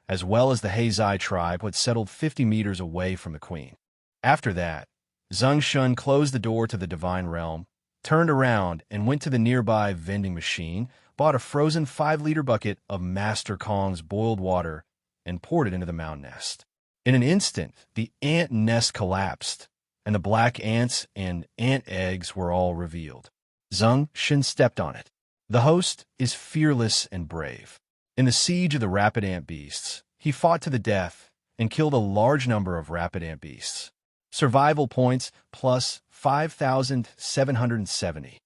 as well as the Zai tribe who had settled 50 meters away from the queen. After that, Zeng Shen closed the door to the divine realm, turned around and went to the nearby vending machine, bought a frozen 5-liter bucket of Master Kong's boiled water, and poured it into the mound nest. In an instant, the ant nest collapsed, and the black ants and ant eggs were all revealed. Zeng Shen stepped on it. The host is fearless and brave. In the siege of the rapid ant beasts, he fought to the death and killed a large number of rapid ant beasts. Survival points plus 5,770.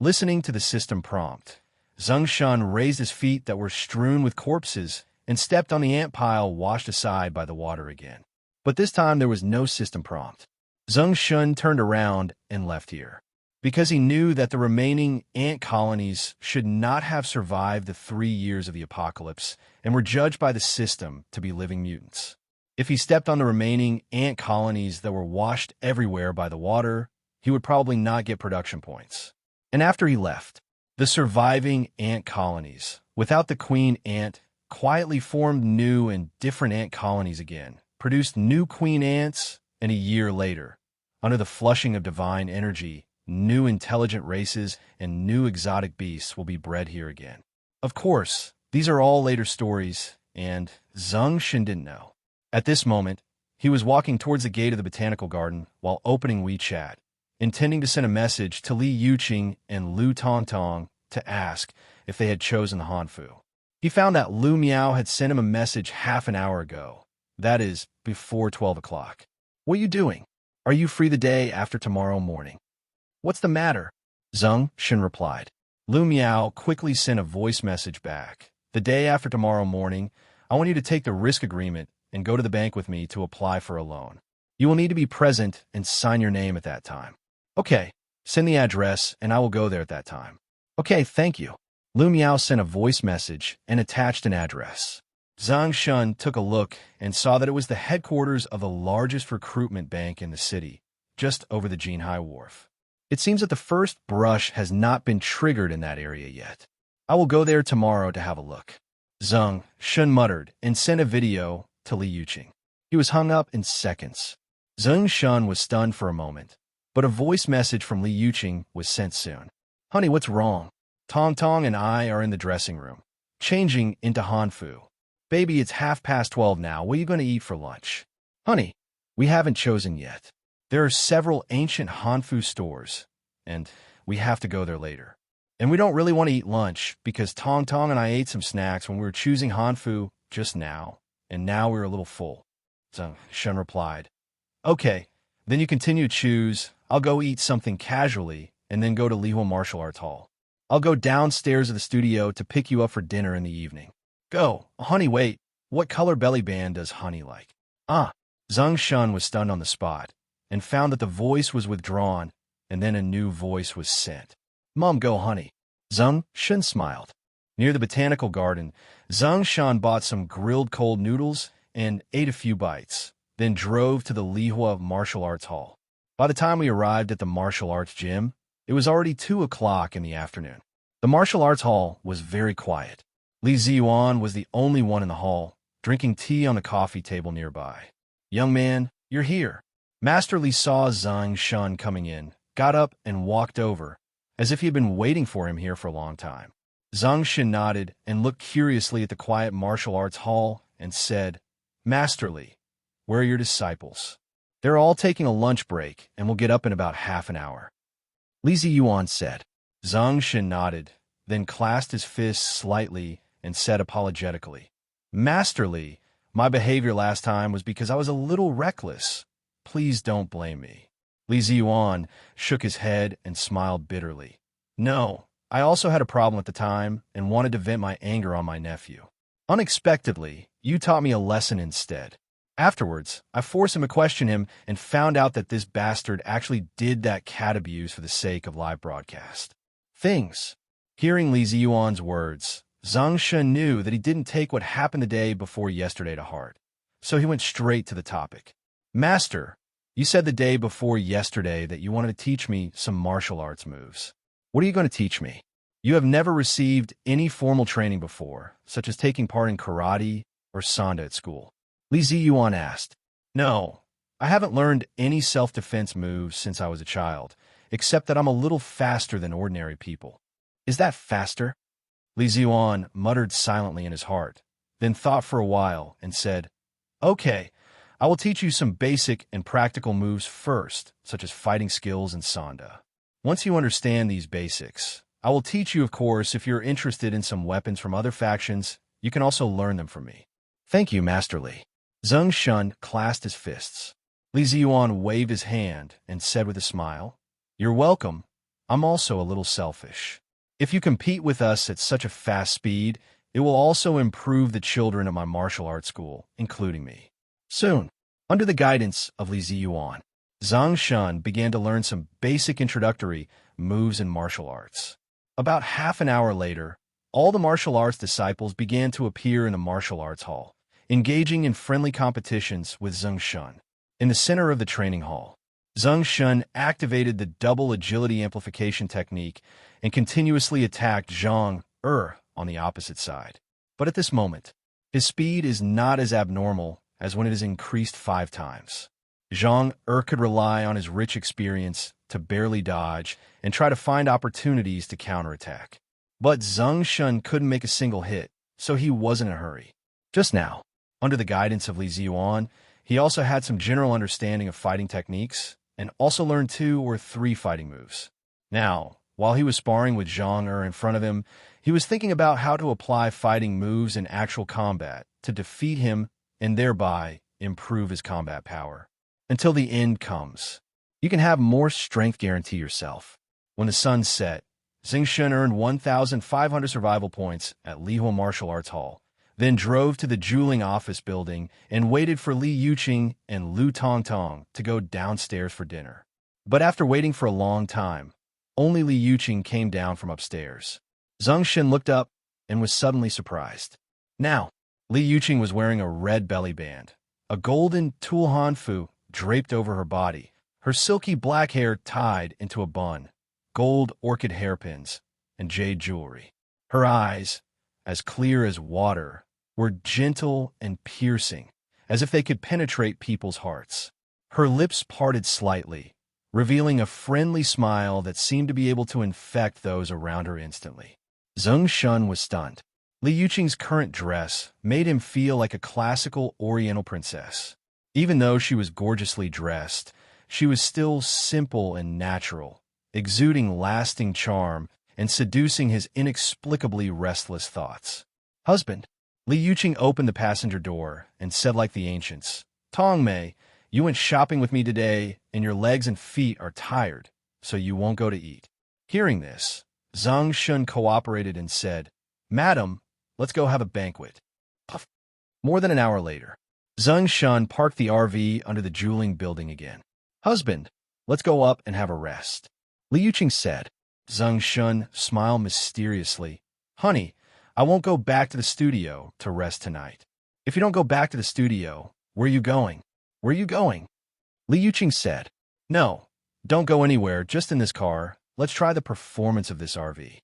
Listening to the system prompt, Zeng Shen raised his feet that were strewn with corpses and stepped on the ant pile washed aside by the water again. But this time there was no system prompt. Zeng Shen turned around and left here, because he knew that the remaining ant colonies should not have survived the 3 years of the apocalypse and were judged by the system to be living mutants. If he stepped on the remaining ant colonies that were washed everywhere by the water, he would probably not get production points. And after he left, the surviving ant colonies, without the queen ant, quietly formed new and different ant colonies again, produced new queen ants, and a year later, under the flushing of divine energy, new intelligent races and new exotic beasts will be bred here again. Of course, these are all later stories, and Zeng Shen didn't know. At this moment, he was walking towards the gate of the botanical garden while opening WeChat, intending to send a message to Li Yuqing and Lu Tongtong to ask if they had chosen the Hanfu. He found that Lu Miao had sent him a message half an hour ago. That is, before 12 o'clock. What are you doing? Are you free the day after tomorrow morning? What's the matter? Zeng Shen replied. Lu Miao quickly sent a voice message back. The day after tomorrow morning, I want you to take the risk agreement and go to the bank with me to apply for a loan. You will need to be present and sign your name at that time. Okay, send the address and I will go there at that time. Okay, thank you. Lu Miao sent a voice message and attached an address. Zeng Shen took a look and saw that it was the headquarters of the largest recruitment bank in the city, just over the Jinhai Wharf. It seems that the first brush has not been triggered in that area yet. I will go there tomorrow to have a look. Zeng Shen muttered and sent a video to Li Yuqing. He was hung up in seconds. Zeng Shen was stunned for a moment, but a voice message from Li Yuqing was sent soon. Honey, what's wrong? Tong Tong and I are in the dressing room, changing into Hanfu. Baby, it's 12:30 now. What are you going to eat for lunch? Honey, we haven't chosen yet. There are several ancient Hanfu stores, and we have to go there later. And we don't really want to eat lunch because Tong Tong and I ate some snacks when we were choosing Hanfu just now, and now we're a little full. Zeng Shen replied. Okay, then you continue to choose. I'll go eat something casually and then go to Lihua Martial Arts Hall. I'll go downstairs of the studio to pick you up for dinner in the evening. Go. Honey, wait. What color belly band does Honey like? Zeng Shen was stunned on the spot and found that the voice was withdrawn and then a new voice was sent. Mom, go, Honey. Zeng Shen smiled. Near the botanical garden, Zeng Shen bought some grilled cold noodles and ate a few bites, then drove to the Lihua Martial Arts Hall. By the time we arrived at the martial arts gym, it was already 2 o'clock in the afternoon. The martial arts hall was very quiet. Li Ziyuan was the only one in the hall, drinking tea on the coffee table nearby. Young man, you're here. Master Li saw Zeng Shen coming in, got up and walked over, as if he had been waiting for him here for a long time. Zeng Shen nodded and looked curiously at the quiet martial arts hall and said, Master Li, where are your disciples? They're all taking a lunch break and will get up in about half an hour. Li Ziyuan said. Zeng Shen nodded, then clasped his fists slightly and said apologetically, Master Li, my behavior last time was because I was a little reckless. Please don't blame me. Li Ziyuan shook his head and smiled bitterly. No, I also had a problem at the time and wanted to vent my anger on my nephew. Unexpectedly, you taught me a lesson instead. Afterwards, I forced him to question him and found out that this bastard actually did that cat abuse for the sake of live broadcast. Things. Hearing Li Ziyuan's words, Zeng Shen knew that he didn't take what happened the day before yesterday to heart, so he went straight to the topic. Master, you said the day before yesterday that you wanted to teach me some martial arts moves. What are you going to teach me? You have never received any formal training before, such as taking part in karate or sanda at school. Li Ziyuan asked. No, I haven't learned any self-defense moves since I was a child, except that I'm a little faster than ordinary people. Is that faster? Li Ziyuan muttered silently in his heart, then thought for a while and said, Okay, I will teach you some basic and practical moves first, such as fighting skills and sanda. Once you understand these basics, I will teach you, of course, if you're interested in some weapons from other factions, you can also learn them from me. Thank you, Master Li. Zeng Shen clasped his fists. Li Ziyuan waved his hand and said with a smile, You're welcome. I'm also a little selfish. If you compete with us at such a fast speed, it will also improve the children at my martial arts school, including me. Soon, under the guidance of Li Ziyuan, Zeng Shen began to learn some basic introductory moves in martial arts. About half an hour later, all the martial arts disciples began to appear in the martial arts hall, engaging in friendly competitions with Zeng Shen. In the center of the training hall, Zeng Shen activated the double agility amplification technique and continuously attacked Zhang on the opposite side. But at this moment, his speed is not as abnormal as when it is increased 5 times. Zhang could rely on his rich experience to barely dodge and try to find opportunities to counterattack. But Zeng Shen couldn't make a single hit, so he wasn't in a hurry. Just now, under the guidance of Li Ziyuan, he also had some general understanding of fighting techniques and also learned 2 or 3 fighting moves. Now, while he was sparring with Zhang in front of him, he was thinking about how to apply fighting moves in actual combat to defeat him and thereby improve his combat power. Until the end comes. You can have more strength guarantee yourself. When the sun set, Zeng Shen earned 1,500 survival points at Lihua Martial Arts Hall, then drove to the Juling office building and waited for Li Yuqing and Lu Tongtong to go downstairs for dinner. But after waiting for a long time, only Li Yuqing came down from upstairs. Zeng Shen looked up and was suddenly surprised. Now, Li Yuqing was wearing a red belly band, a golden tulle hanfu draped over her body, her silky black hair tied into a bun, gold orchid hairpins, and jade jewelry. Her eyes, as clear as water, were gentle and piercing, as if they could penetrate people's hearts. Her lips parted slightly, revealing a friendly smile that seemed to be able to infect those around her instantly. Zeng Shen was stunned. Li Yuqing's current dress made him feel like a classical Oriental princess. Even though she was gorgeously dressed, she was still simple and natural, exuding lasting charm and seducing his inexplicably restless thoughts. Husband. Li Yuqing opened the passenger door and said like the ancients, "Tong Mei, you went shopping with me today, and your legs and feet are tired, so you won't go to eat." Hearing this, Zeng Shen cooperated and said, "Madam, let's go have a banquet." Puff. More than an hour later, Zeng Shen parked the RV under the Juling building again. "Husband, let's go up and have a rest," Li Yuqing said. Zeng Shen smiled mysteriously. "Honey, I won't go back to the studio to rest tonight." "If you don't go back to the studio, where are you going?" "Where are you going?" Li Yuqing said. "No, don't go anywhere, just in this car. Let's try the performance of this RV."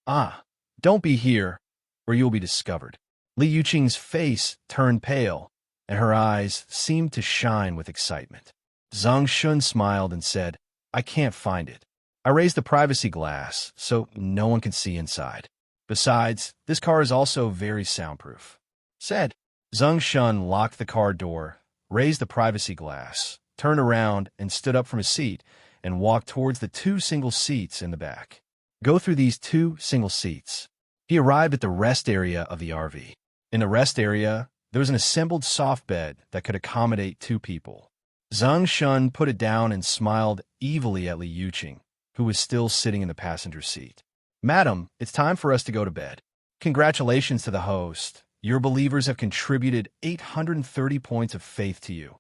"Ah, don't be here, or you'll be discovered." Li Yuqing's face turned pale, and her eyes seemed to shine with excitement. Zeng Shen smiled and said, "I can't find it. I raised the privacy glass so no one can see inside. Besides, this car is also very soundproof." Said. Zeng Shen locked the car door, raised the privacy glass, turned around and stood up from his seat and walked towards the 2 single seats in the back. Go through these 2 single seats. He arrived at the rest area of the RV. In the rest area, there was an assembled soft bed that could accommodate 2 people. Zeng Shen put it down and smiled evilly at Li Yuqing, who was still sitting in the passenger seat. "Madam, it's time for us to go to bed. Congratulations to the host. Your believers have contributed 830 points of faith to you."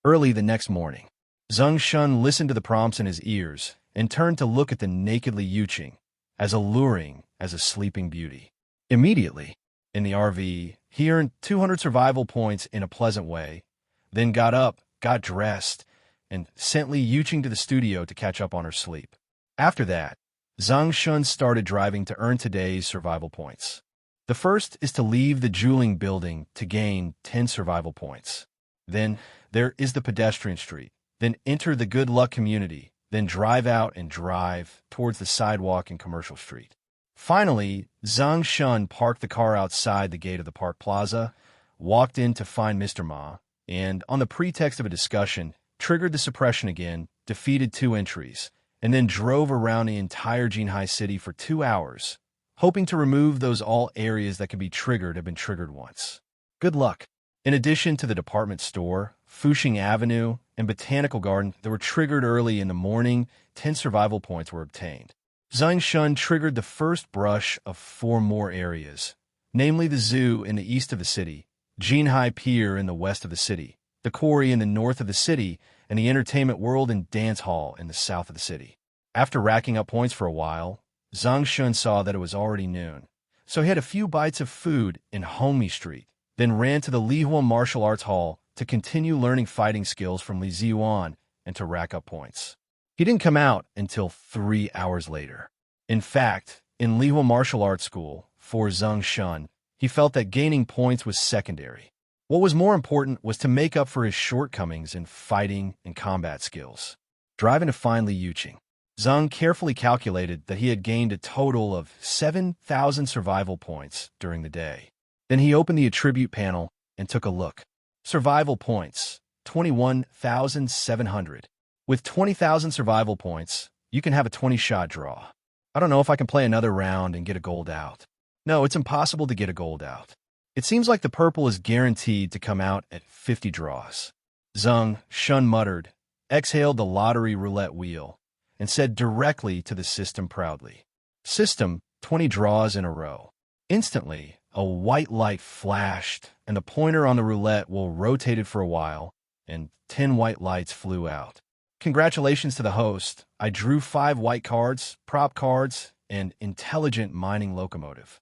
Early the next morning, Zeng Shen listened to the prompts in his ears and turned to look at the naked Li Yuqing, as alluring as a sleeping beauty. Immediately, in the RV, he earned 200 survival points in a pleasant way, then got up, got dressed, and sent Li Yuqing to the studio to catch up on her sleep. After that, Zeng Shen started driving to earn today's survival points. The first is to leave the Juling building to gain 10 survival points. Then there is the pedestrian street. Then enter the good luck community. Then drive out and drive towards the sidewalk and commercial street. Finally, Zeng Shen parked the car outside the gate of the park plaza, walked in to find Mr. Ma, and, on the pretext of a discussion, triggered the suppression again, defeated 2 entries, and then drove around the entire Jinhai City for 2 hours, hoping to remove those all areas that could be triggered have been triggered once. Good luck. In addition to the department store, Fuxing Avenue, and Botanical Garden that were triggered early in the morning, 10 survival points were obtained. Zeng Shen triggered the first brush of 4 more areas, namely the zoo in the east of the city, Jinhai Pier in the west of the city, the quarry in the north of the city, and the entertainment world and dance hall in the south of the city. After racking up points for a while, Zeng Shen saw that it was already noon, so he had a few bites of food in Homey Street, then ran to the Lihua Martial Arts Hall to continue learning fighting skills from Li Ziyuan and to rack up points. He didn't come out until 3 hours later. In fact, in Lihua Martial Arts School, for Zeng Shen, he felt that gaining points was secondary. What was more important was to make up for his shortcomings in fighting and combat skills. Driving to find Li Yuqing, Zeng carefully calculated that he had gained a total of 7,000 survival points during the day. Then he opened the attribute panel and took a look. Survival points, 21,700. With 20,000 survival points, you can have a 20-shot draw. I don't know if I can play another round and get a gold out. No, it's impossible to get a gold out. It seems like the purple is guaranteed to come out at 50 draws. Zeng Shen muttered, exhaled the lottery roulette wheel, and said directly to the system proudly, "System, 20 draws in a row." Instantly, a white light flashed, and the pointer on the roulette wheel rotated for a while, and 10 white lights flew out. Congratulations to the host. I drew 5 white cards, prop cards, and intelligent mining locomotive.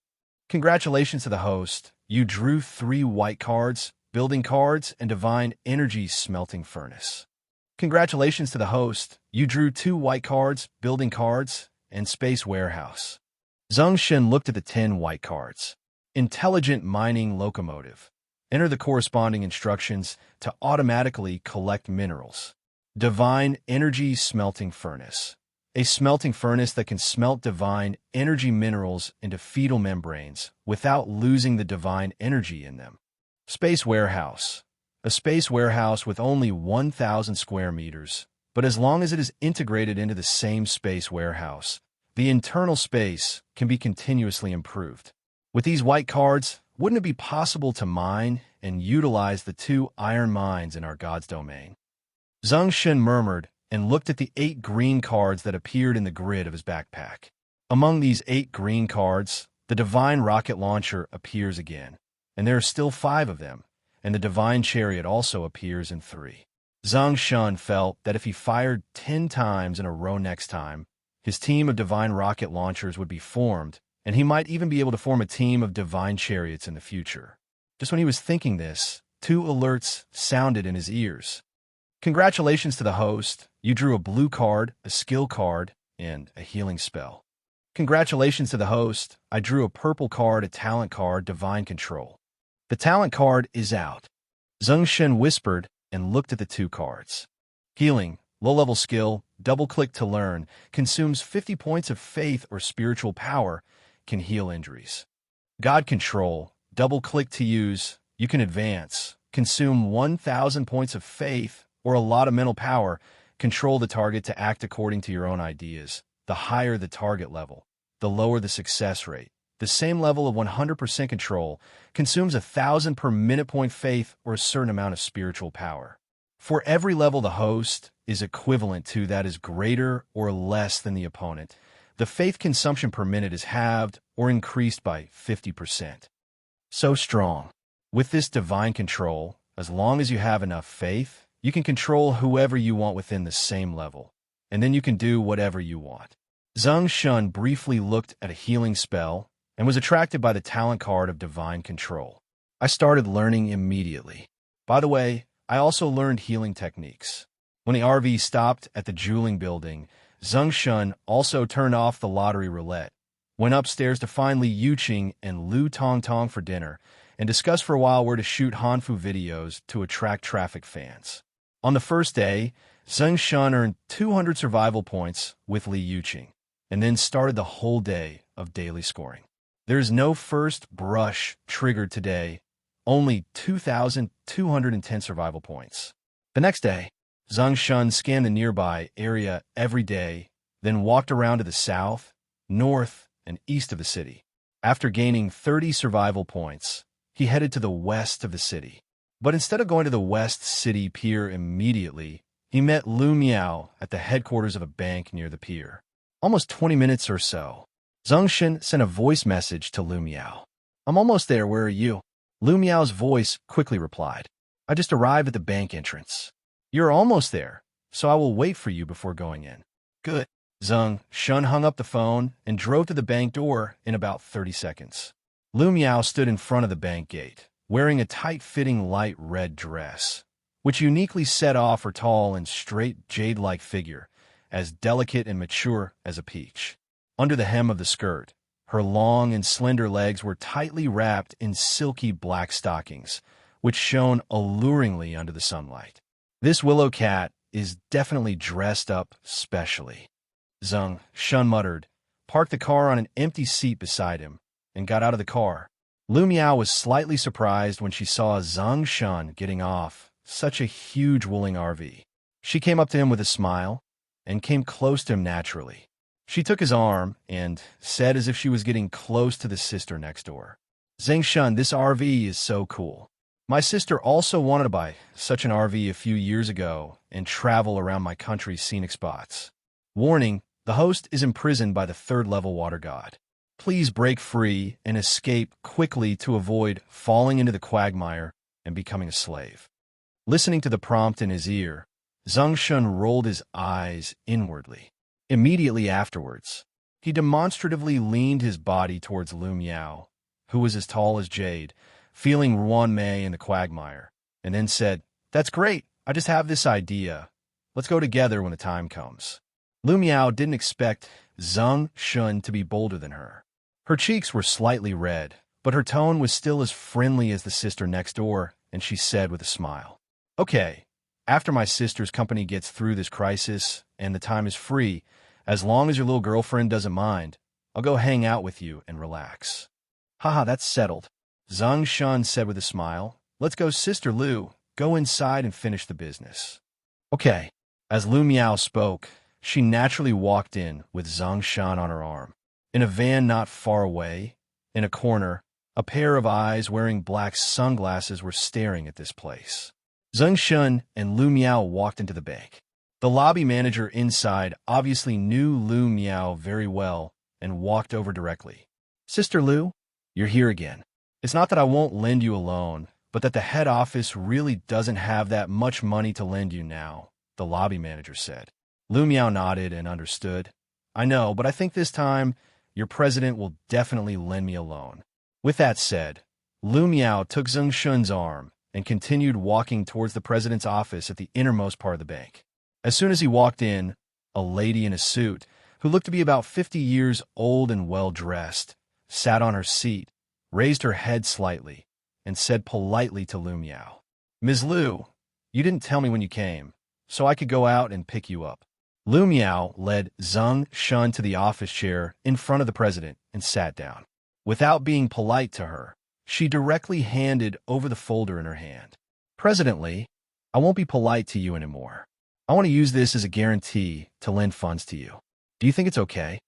Congratulations to the host. You drew 3 white cards, building cards, and divine energy smelting furnace. Congratulations to the host. You drew 2 white cards, building cards, and space warehouse. Zeng Shen looked at the 10 white cards. Intelligent mining locomotive. Enter the corresponding instructions to automatically collect minerals. Divine energy smelting furnace. A smelting furnace that can smelt divine energy minerals into fetal membranes without losing the divine energy in them. Space warehouse. A space warehouse with only 1,000 square meters, but as long as it is integrated into the same space warehouse, the internal space can be continuously improved. With these white cards, wouldn't it be possible to mine and utilize the 2 iron mines in our God's domain? Zeng Shen murmured and looked at the 8 green cards that appeared in the grid of his backpack. Among these 8 green cards, the divine rocket launcher appears again, and there are still 5 of them, and the divine chariot also appears in 3. Zeng Shen felt that if he fired 10 times in a row next time, his team of divine rocket launchers would be formed, and he might even be able to form a team of divine chariots in the future. Just when he was thinking this, 2 alerts sounded in his ears. Congratulations to the host. You drew a blue card, a skill card, and a healing spell. Congratulations to the host. I drew a purple card, a talent card, divine control. The talent card is out. Zeng Shen whispered and looked at the 2 cards. Healing, low-level skill, double-click to learn, consumes 50 points of faith or spiritual power, can heal injuries. God control, double-click to use, you can advance, consume 1,000 points of faith or a lot of mental power, control the target to act according to your own ideas. The higher the target level, the lower the success rate. The same level of 100% control consumes 1,000 per minute point faith or a certain amount of spiritual power. For every level the host is equivalent to that is greater or less than the opponent, the faith consumption per minute is halved or increased by 50%. So strong. With this divine control, as long as you have enough faith, you can control whoever you want within the same level, and then you can do whatever you want. Zeng Shen briefly looked at a healing spell and was attracted by the talent card of divine control. I started learning immediately. By the way, I also learned healing techniques. When the RV stopped at the jeweling building, Zeng Shen also turned off the lottery roulette, went upstairs to find Li Yuqing and Lu Tongtong for dinner, and discussed for a while where to shoot Hanfu videos to attract traffic fans. On the first day, Zeng Shen earned 200 survival points with Li Yuqing, and then started the whole day of daily scoring. There is no first brush triggered today, only 2,210 survival points. The next day, Zeng Shen scanned the nearby area every day, then walked around to the south, north, and east of the city. After gaining 30 survival points, he headed to the west of the city. But instead of going to the West City Pier immediately, he met Lu Miao at the headquarters of a bank near the pier. Almost 20 minutes or so, Zeng Shen sent a voice message to Lu Miao. "I'm almost there, where are you?" Lu Miao's voice quickly replied, "I just arrived at the bank entrance." "You're almost there, so I will wait for you before going in." "Good." Zeng Shen hung up the phone and drove to the bank door in about 30 seconds. Lu Miao stood in front of the bank gate, wearing a tight-fitting light red dress. which uniquely set off her tall and straight jade-like figure, as delicate and mature as a peach. Under the hem of the skirt, her long and slender legs were tightly wrapped in silky black stockings, which shone alluringly under the sunlight. This willow cat is definitely dressed up specially, Zeng Shen muttered, parked the car on an empty seat beside him, and got out of the car. Lu Miao was slightly surprised when she saw Zeng Shen getting off such a huge wooling RV. She came up to him with a smile and came close to him naturally. She took his arm and said as if she was getting close to the sister next door, "Zeng Shen, this RV is so cool. My sister also wanted to buy such an RV a few years ago and travel around my country's scenic spots. Warning, the host is imprisoned by the third-level water god. Please break free and escape quickly to avoid falling into the quagmire and becoming a slave." Listening to the prompt in his ear, Zeng Shen rolled his eyes inwardly. Immediately afterwards, he demonstratively leaned his body towards Lu Miao, who was as tall as jade, feeling Ruan Mei in the quagmire, and then said, "That's great. I just have this idea. Let's go together when the time comes." Lu Miao didn't expect Zeng Shen to be bolder than her. Her cheeks were slightly red, but her tone was still as friendly as the sister next door, and she said with a smile, "Okay, after my sister's company gets through this crisis and the time is free, as long as your little girlfriend doesn't mind, I'll go hang out with you and relax." "Haha, that's settled," Zeng Shen said with a smile. "Let's go, Sister Lu. Go inside and finish the business." "Okay." As Lu Miao spoke, she naturally walked in with Zeng Shen on her arm. In a van not far away, in a corner, a pair of eyes wearing black sunglasses were staring at this place. Zeng Shen and Lu Miao walked into the bank. The lobby manager inside obviously knew Lu Miao very well and walked over directly. "Sister Lu, you're here again. It's not that I won't lend you a loan, but that the head office really doesn't have that much money to lend you now," the lobby manager said. Lu Miao nodded and understood. "I know, but I think this time your president will definitely lend me a loan." With that said, Lu Miao took Zeng Shen's arm and continued walking towards the president's office at the innermost part of the bank. As soon as he walked in, a lady in a suit, who looked to be about 50 years old and well-dressed, sat on her seat, raised her head slightly, and said politely to Lu Miao, "Ms. Lu, you didn't tell me when you came, so I could go out and pick you up." Lu Miao led Zeng Shen to the office chair in front of the president and sat down. Without being polite to her, she directly handed over the folder in her hand. "President Li, I won't be polite to you anymore. I want to use this as a guarantee to lend funds to you. Do you think it's okay?"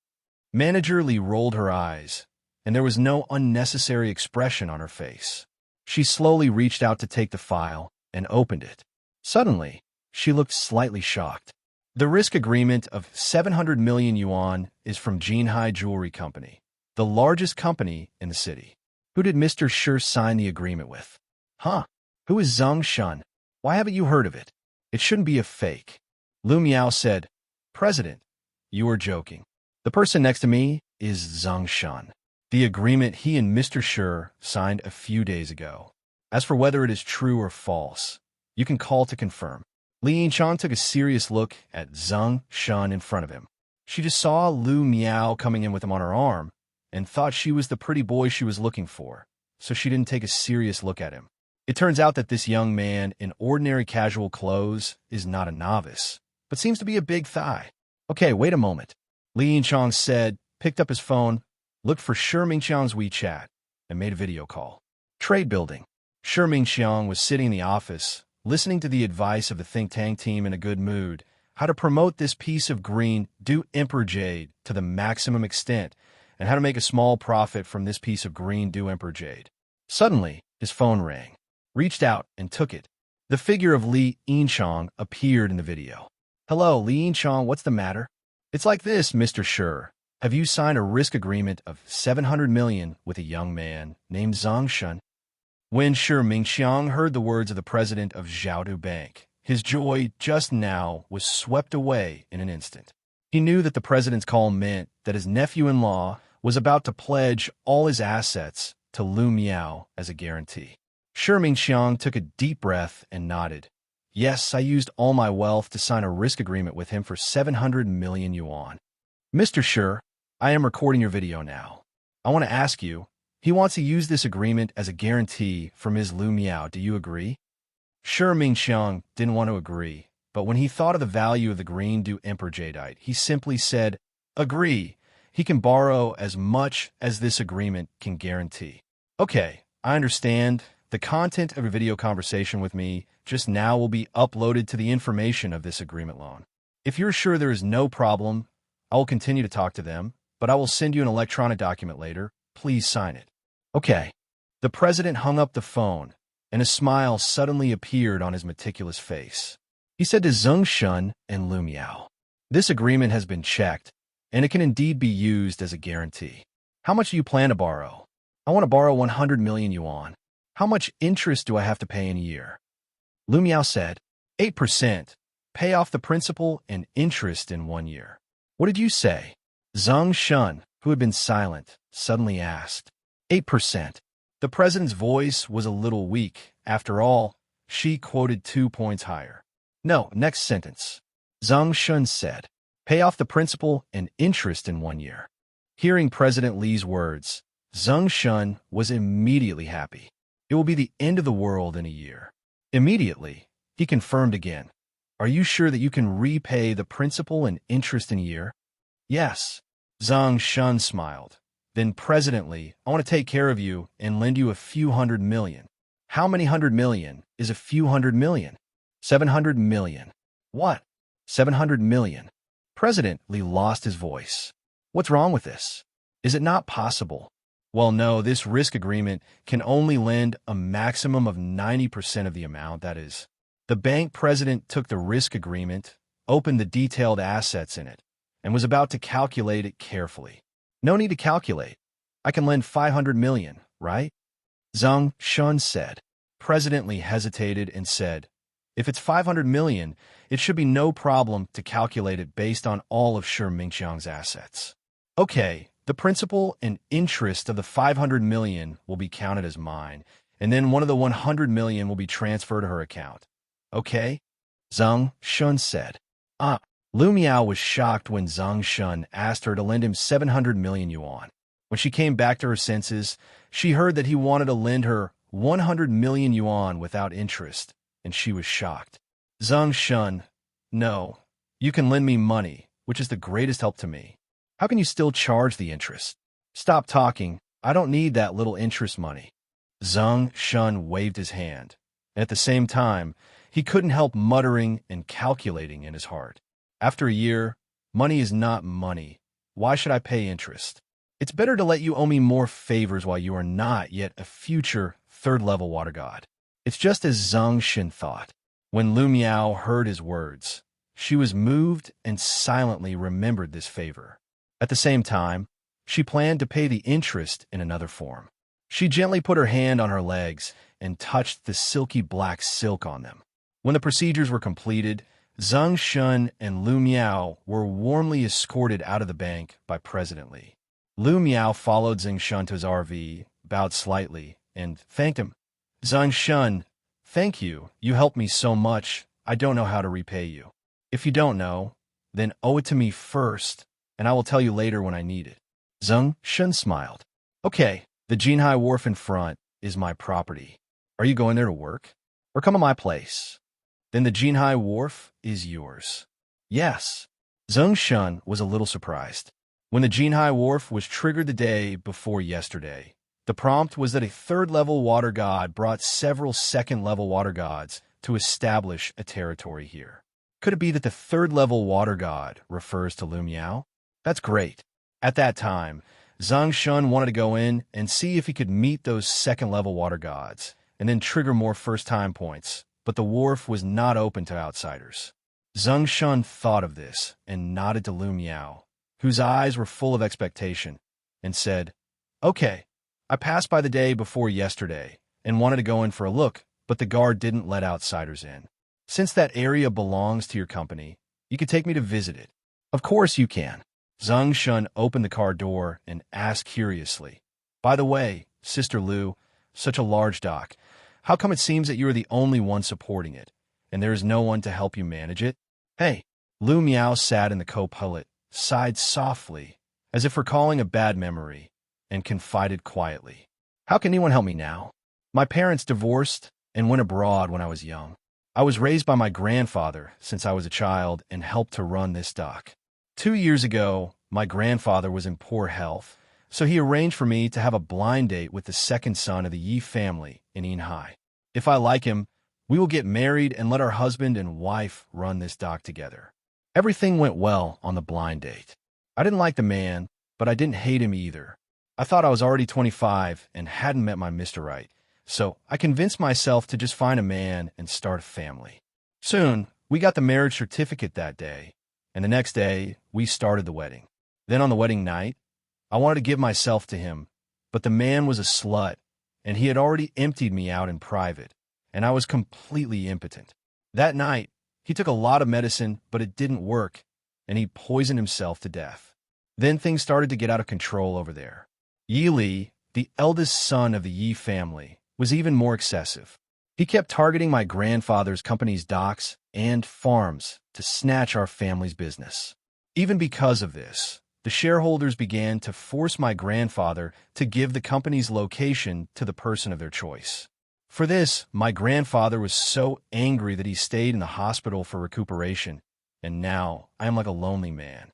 Manager Li rolled her eyes, and there was no unnecessary expression on her face. She slowly reached out to take the file and opened it. Suddenly, she looked slightly shocked. The risk agreement of 700 million yuan is from Jinhai Jewelry Company, the largest company in the city. Who did Mr. Shi sign the agreement with? Huh? Who is Zeng Shen? Why haven't you heard of it? It shouldn't be a fake. Lu Miao said, "President, you are joking. The person next to me is Zeng Shen. The agreement he and Mr. Shi signed a few days ago. As for whether it is true or false, you can call to confirm." Li Yinchang took a serious look at Zeng Shen in front of him. She just saw Lu Miao coming in with him on her arm and thought she was the pretty boy she was looking for, so she didn't take a serious look at him. It turns out that this young man in ordinary casual clothes is not a novice, but seems to be a big thigh. "Okay, wait a moment," Li Yinchang said, picked up his phone, looked for Shi Mingqiang's WeChat, and made a video call. Trade building. Shi Mingqiang was sitting in the office, listening to the advice of the think tank team in a good mood, how to promote this piece of green Du Emperor Jade to the maximum extent, and how to make a small profit from this piece of green Du Emperor Jade. Suddenly, his phone rang. Reached out and took it. The figure of Li Yinchang appeared in the video. "Hello, Li Yinchang, what's the matter?" "It's like this, Mr. Shi. Have you signed a risk agreement of 700 million with a young man named Zeng Shen?" When Shi Mingqiang heard the words of the president of Zhaodu Bank, his joy just now was swept away in an instant. He knew that the president's call meant that his nephew-in-law was about to pledge all his assets to Lu Miao as a guarantee. Shi Mingqiang took a deep breath and nodded. Yes, I used all my wealth to sign a risk agreement with him for 700 million yuan. Mr. Sure, I am recording your video now. I want to ask you, he wants to use this agreement as a guarantee for Ms. Lu Miao. Do you agree? Sure, Mingxiang didn't want to agree, but when he thought of the value of the green dew emperor jadeite, he simply said, agree. He can borrow as much as this agreement can guarantee. Okay, I understand. The content of your video conversation with me just now will be uploaded to the information of this agreement loan. If you're sure there is no problem, I will continue to talk to them, but I will send you an electronic document later. Please sign it. Okay. The president hung up the phone, and a smile suddenly appeared on his meticulous face. He said to Zeng Shen and Lu Miao, this agreement has been checked, and it can indeed be used as a guarantee. How much do you plan to borrow? I want to borrow 100 million yuan. How much interest do I have to pay in a year? Lu Miao said, 8%. Pay off the principal and interest in 1 year. What did you say? Zeng Shen, who had been silent, suddenly asked. 8%. The president's voice was a little weak. After all, she quoted 2 points higher. No, next sentence. Zeng Shen said, pay off the principal and interest in 1 year. Hearing President Li's words, Zeng Shen was immediately happy. It will be the end of the world in a year. Immediately, he confirmed again. Are you sure that you can repay the principal and interest in a year? Yes. Zeng Shen smiled. Then, President Li, I want to take care of you and lend you a few 100 million. How many 100 million is a few 100 million? 700 million. What? 700 million. President Li lost his voice. What's wrong with this? Is it not possible? Well, no, this risk agreement can only lend a maximum of 90% of the amount, that is. The bank president took the risk agreement, opened the detailed assets in it, and was about to calculate it carefully. No need to calculate. I can lend 500 million, right? Zeng Shen said. President Li hesitated and said, if it's 500 million, it should be no problem to calculate it based on all of Shi Mingxiang's assets. Okay. The principal and interest of the 500 million will be counted as mine, and then one of the 100 million will be transferred to her account. Okay? Zeng Shen said. Lu Miao was shocked when Zeng Shen asked her to lend him 700 million yuan. When she came back to her senses, she heard that he wanted to lend her 100 million yuan without interest, and she was shocked. Zeng Shen, no, you can lend me money, which is the greatest help to me. How can you still charge the interest? Stop talking. I don't need that little interest money. Zeng Shen waved his hand. And at the same time, he couldn't help muttering and calculating in his heart. After a year, money is not money. Why should I pay interest? It's better to let you owe me more favors while you are not yet a future third-level water god. It's just as Zeng Shen thought. When Lu Miao heard his words, she was moved and silently remembered this favor. At the same time, she planned to pay the interest in another form. She gently put her hand on her legs and touched the silky black silk on them. When the procedures were completed, Zeng Shen and Lu Miao were warmly escorted out of the bank by President Li. Lu Miao followed Zeng Shen to his RV, bowed slightly, and thanked him. Zeng Shen, thank you. You helped me so much. I don't know how to repay you. If you don't know, then owe it to me first, and I will tell you later when I need it. Zeng Shen smiled. Okay, the Jinhai Wharf in front is my property. Are you going there to work? Or come to my place? Then the Jinhai Wharf is yours. Yes. Zeng Shen was a little surprised. When the Jinhai Wharf was triggered the day before yesterday, the prompt was that a third-level water god brought several second-level water gods to establish a territory here. Could it be that the third-level water god refers to Lu Miao? That's great. At that time, Zeng Shen wanted to go in and see if he could meet those second-level water gods, and then trigger more first-time points, but the wharf was not open to outsiders. Zeng Shen thought of this and nodded to Lu Miao, whose eyes were full of expectation, and said, okay, I passed by the day before yesterday and wanted to go in for a look, but the guard didn't let outsiders in. Since that area belongs to your company, you could take me to visit it. Of course you can. Zeng Shen opened the car door and asked curiously, by the way, Sister Lu, such a large dock, how come it seems that you are the only one supporting it, and there is no one to help you manage it? Hey, Lu Miao sat in the co-pilot, sighed softly, as if recalling a bad memory, and confided quietly. How can anyone help me now? My parents divorced and went abroad when I was young. I was raised by my grandfather since I was a child and helped to run this dock. 2 years ago, my grandfather was in poor health, so he arranged for me to have a blind date with the second son of the Yi family in Yinhai. If I like him, we will get married and let our husband and wife run this dock together. Everything went well on the blind date. I didn't like the man, but I didn't hate him either. I thought I was already 25 and hadn't met my Mr. Right, so I convinced myself to just find a man and start a family. Soon, we got the marriage certificate that day, and the next day, we started the wedding. Then on the wedding night, I wanted to give myself to him, but the man was a slut, and he had already emptied me out in private, and I was completely impotent. That night, he took a lot of medicine, but it didn't work, and he poisoned himself to death. Then things started to get out of control over there. Yi Li, the eldest son of the Yi family, was even more excessive. He kept targeting my grandfather's company's docks and farms to snatch our family's business. Even because of this, the shareholders began to force my grandfather to give the company's location to the person of their choice. For this, my grandfather was so angry that he stayed in the hospital for recuperation, and now I am like a lonely man.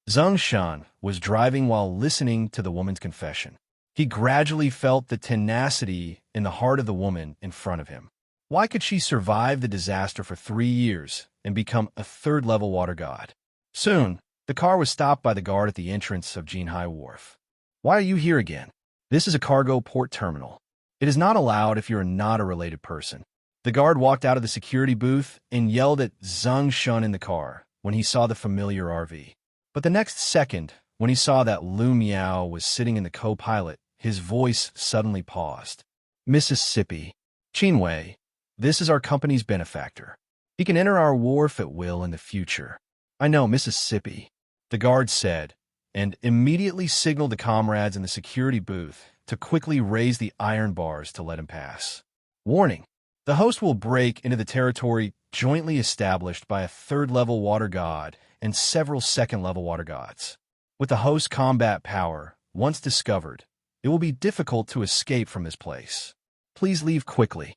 Zeng Shen was driving while listening to the woman's confession. He gradually felt the tenacity in the heart of the woman in front of him. Why could she survive the disaster for 3 years and become a third-level water god? Soon, the car was stopped by the guard at the entrance of Jinhai Wharf. Why are you here again? This is a cargo port terminal. It is not allowed if you are not a related person. The guard walked out of the security booth and yelled at Zeng Shen in the car when he saw the familiar RV. But the next second, when he saw that Lu Miao was sitting in the co-pilot, his voice suddenly paused. Mississippi. Qinwei, this is our company's benefactor. He can enter our wharf at will in the future. I know, Mississippi, the guard said, and immediately signaled the comrades in the security booth to quickly raise the iron bars to let him pass. Warning, the host will break into the territory jointly established by a third-level water god and several second-level water gods. With the host's combat power, once discovered, it will be difficult to escape from this place. Please leave quickly.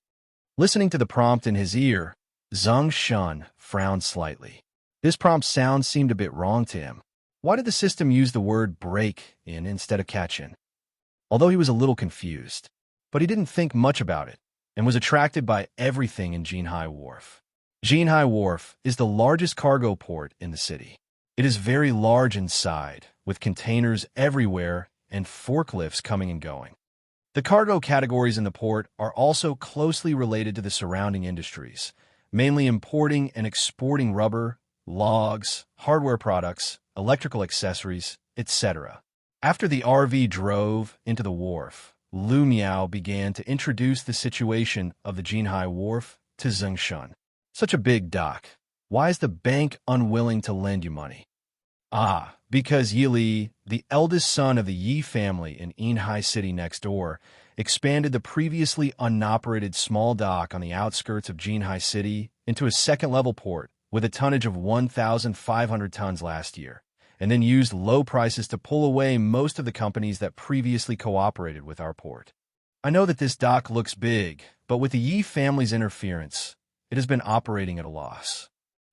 Listening to the prompt in his ear, Zeng Shen frowned slightly. This prompt sound seemed a bit wrong to him. Why did the system use the word break in instead of catch in? Although he was a little confused, but he didn't think much about it and was attracted by everything in Jinhai Wharf. Jinhai Wharf is the largest cargo port in the city. It is very large inside, with containers everywhere and forklifts coming and going. The cargo categories in the port are also closely related to the surrounding industries, mainly importing and exporting rubber, logs, hardware products, electrical accessories, etc. After the RV drove into the wharf, Lu Miao began to introduce the situation of the Jinhai Wharf to Zeng Shen. Such a big dock. Why is the bank unwilling to lend you money? Because Yi Li, the eldest son of the Yi family in Yinhai City next door, expanded the previously unoperated small dock on the outskirts of Jinhai City into a second-level port with a tonnage of 1,500 tons last year, and then used low prices to pull away most of the companies that previously cooperated with our port. I know that this dock looks big, but with the Yi family's interference, it has been operating at a loss.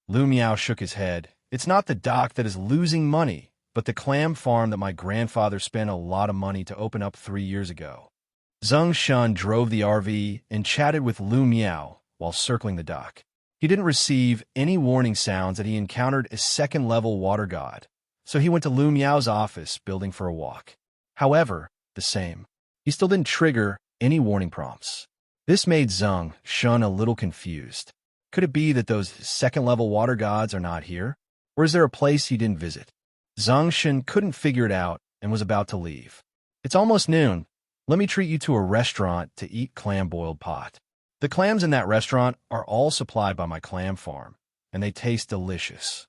Lu Miao shook his head. It's not the dock that is losing money, but the clam farm that my grandfather spent a lot of money to open up 3 years ago. Zeng Shen drove the RV and chatted with Lu Miao while circling the dock. He didn't receive any warning sounds that he encountered a second-level water god, so he went to Lu Miao's office building for a walk. However, the same. He still didn't trigger any warning prompts. This made Zeng Shen a little confused. Could it be that those second-level water gods are not here? Or is there a place he didn't visit? Zeng Shen couldn't figure it out and was about to leave. It's almost noon. Let me treat you to a restaurant to eat clam-boiled pot. The clams in that restaurant are all supplied by my clam farm, and they taste delicious.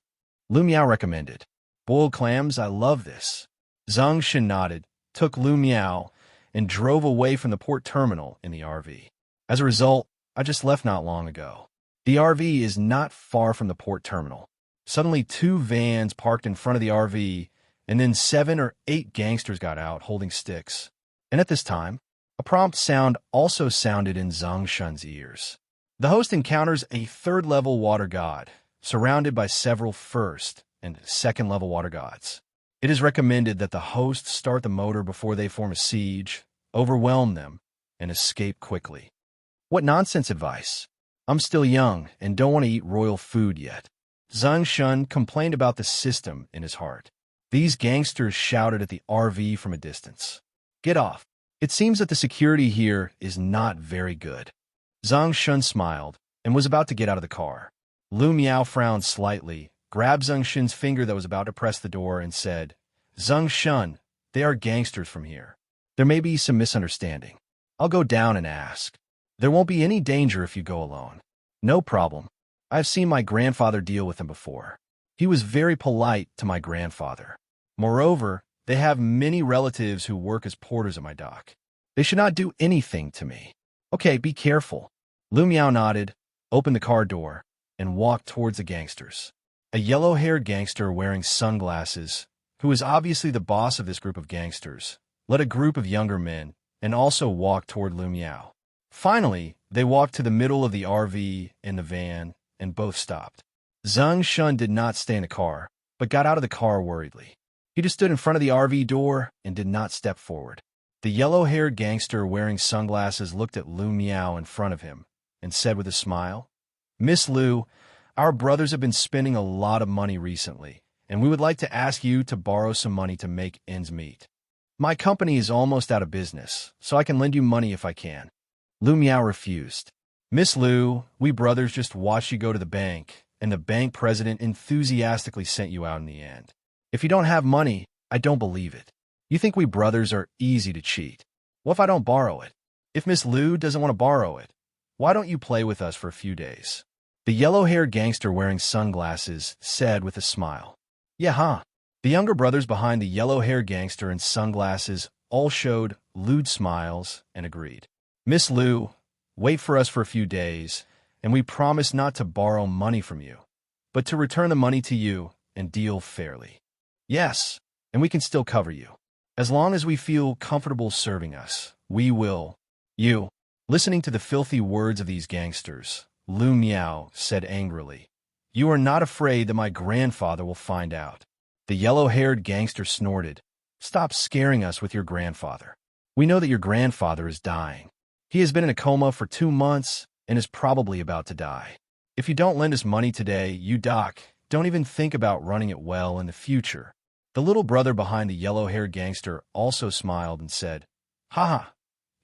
Lu Miao recommended. Boiled clams, I love this. Zeng Shen nodded, took Lu Miao, and drove away from the port terminal in the RV. As a result, I just left not long ago. The RV is not far from the port terminal. Suddenly, 2 vans parked in front of the RV, and then 7 or 8 gangsters got out holding sticks. And at this time, a prompt sound also sounded in Zeng Shen's ears. The host encounters a 3rd-level water god, surrounded by several 1st and 2nd-level water gods. It is recommended that the host start the motor before they form a siege, overwhelm them, and escape quickly. What nonsense advice! I'm still young and don't want to eat royal food yet. Zeng Shen complained about the system in his heart. These gangsters shouted at the RV from a distance. Get off. It seems that the security here is not very good. Zeng Shen smiled and was about to get out of the car. Lu Miao frowned slightly, grabbed Zeng Shen's finger that was about to press the door, and said, Zeng Shen, they are gangsters from here. There may be some misunderstanding. I'll go down and ask. There won't be any danger if you go alone. No problem. I've seen my grandfather deal with them before. He was very polite to my grandfather. Moreover, they have many relatives who work as porters at my dock. They should not do anything to me. Okay, be careful. Lu Miao nodded, opened the car door, and walked towards the gangsters. A yellow-haired gangster wearing sunglasses, who is obviously the boss of this group of gangsters, led a group of younger men and also walked toward Lu Miao. Finally, they walked to the middle of the RV and the van, and both stopped. Zeng Shen did not stay in the car, but got out of the car worriedly. He just stood in front of the RV door and did not step forward. The yellow-haired gangster wearing sunglasses looked at Lu Miao in front of him and said with a smile, Miss Lu, our brothers have been spending a lot of money recently, and we would like to ask you to borrow some money to make ends meet. My company is almost out of business, so I can lend you money if I can. Lu Miao refused. Miss Lu, we brothers just watched you go to the bank, and the bank president enthusiastically sent you out in the end. If you don't have money, I don't believe it. You think we brothers are easy to cheat. What if I don't borrow it? If Miss Lu doesn't want to borrow it, why don't you play with us for a few days? The yellow-haired gangster wearing sunglasses said with a smile. Yeah, huh? The younger brothers behind the yellow-haired gangster in sunglasses all showed lewd smiles and agreed. Miss Lu, wait for us for a few days, and we promise not to borrow money from you, but to return the money to you and deal fairly. Yes, and we can still cover you. As long as we feel comfortable serving us, we will. You. Listening to the filthy words of these gangsters, Lu Miao said angrily, You are not afraid that my grandfather will find out. The yellow-haired gangster snorted. Stop scaring us with your grandfather. We know that your grandfather is dying. He has been in a coma for 2 months and is probably about to die. If you don't lend us money today, you don't even think about running it well in the future. The little brother behind the yellow-haired gangster also smiled and said, Haha,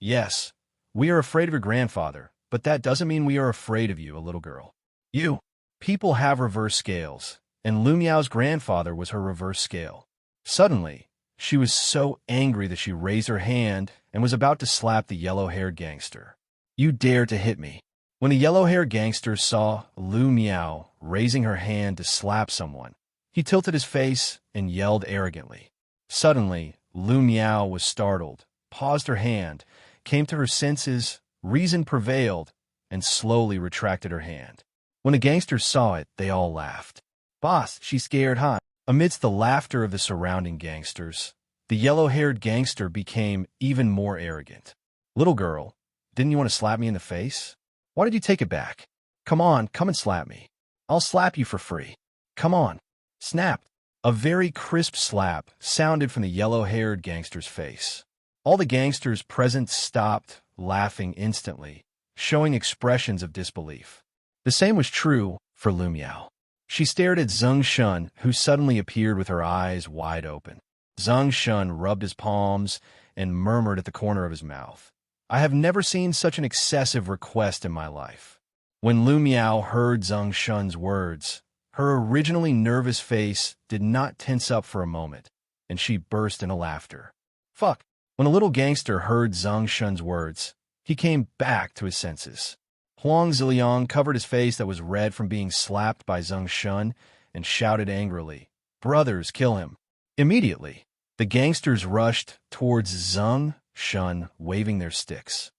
yes, we are afraid of your grandfather, but that doesn't mean we are afraid of you, a little girl. You. People have reverse scales, and Lu Miao's grandfather was her reverse scale. Suddenly, she was so angry that she raised her hand and was about to slap the yellow-haired gangster. You dare to hit me. When the yellow-haired gangster saw Lu Miao raising her hand to slap someone, he tilted his face and yelled arrogantly. Suddenly, Lu Miao was startled, paused her hand, came to her senses, reason prevailed, and slowly retracted her hand. When the gangsters saw it, they all laughed. Boss, she's scared, huh? Amidst the laughter of the surrounding gangsters, the yellow-haired gangster became even more arrogant. Little girl, didn't you want to slap me in the face? Why did you take it back? Come on, come and slap me. I'll slap you for free. Come on. Snapped. A very crisp slap sounded from the yellow-haired gangster's face. All the gangsters present stopped, laughing instantly, showing expressions of disbelief. The same was true for Lu Miao. She stared at Zeng Shen, who suddenly appeared with her eyes wide open. Zeng Shen rubbed his palms and murmured at the corner of his mouth, I have never seen such an excessive request in my life. When Lu Miao heard Zeng Shen's words, her originally nervous face did not tense up for a moment, and she burst into laughter. Fuck! When the little gangster heard Zeng Shen's words, he came back to his senses. Huang Ziliang covered his face that was red from being slapped by Zeng Shen and shouted angrily, Brothers, kill him. Immediately, the gangsters rushed towards Zeng Shen, waving their sticks.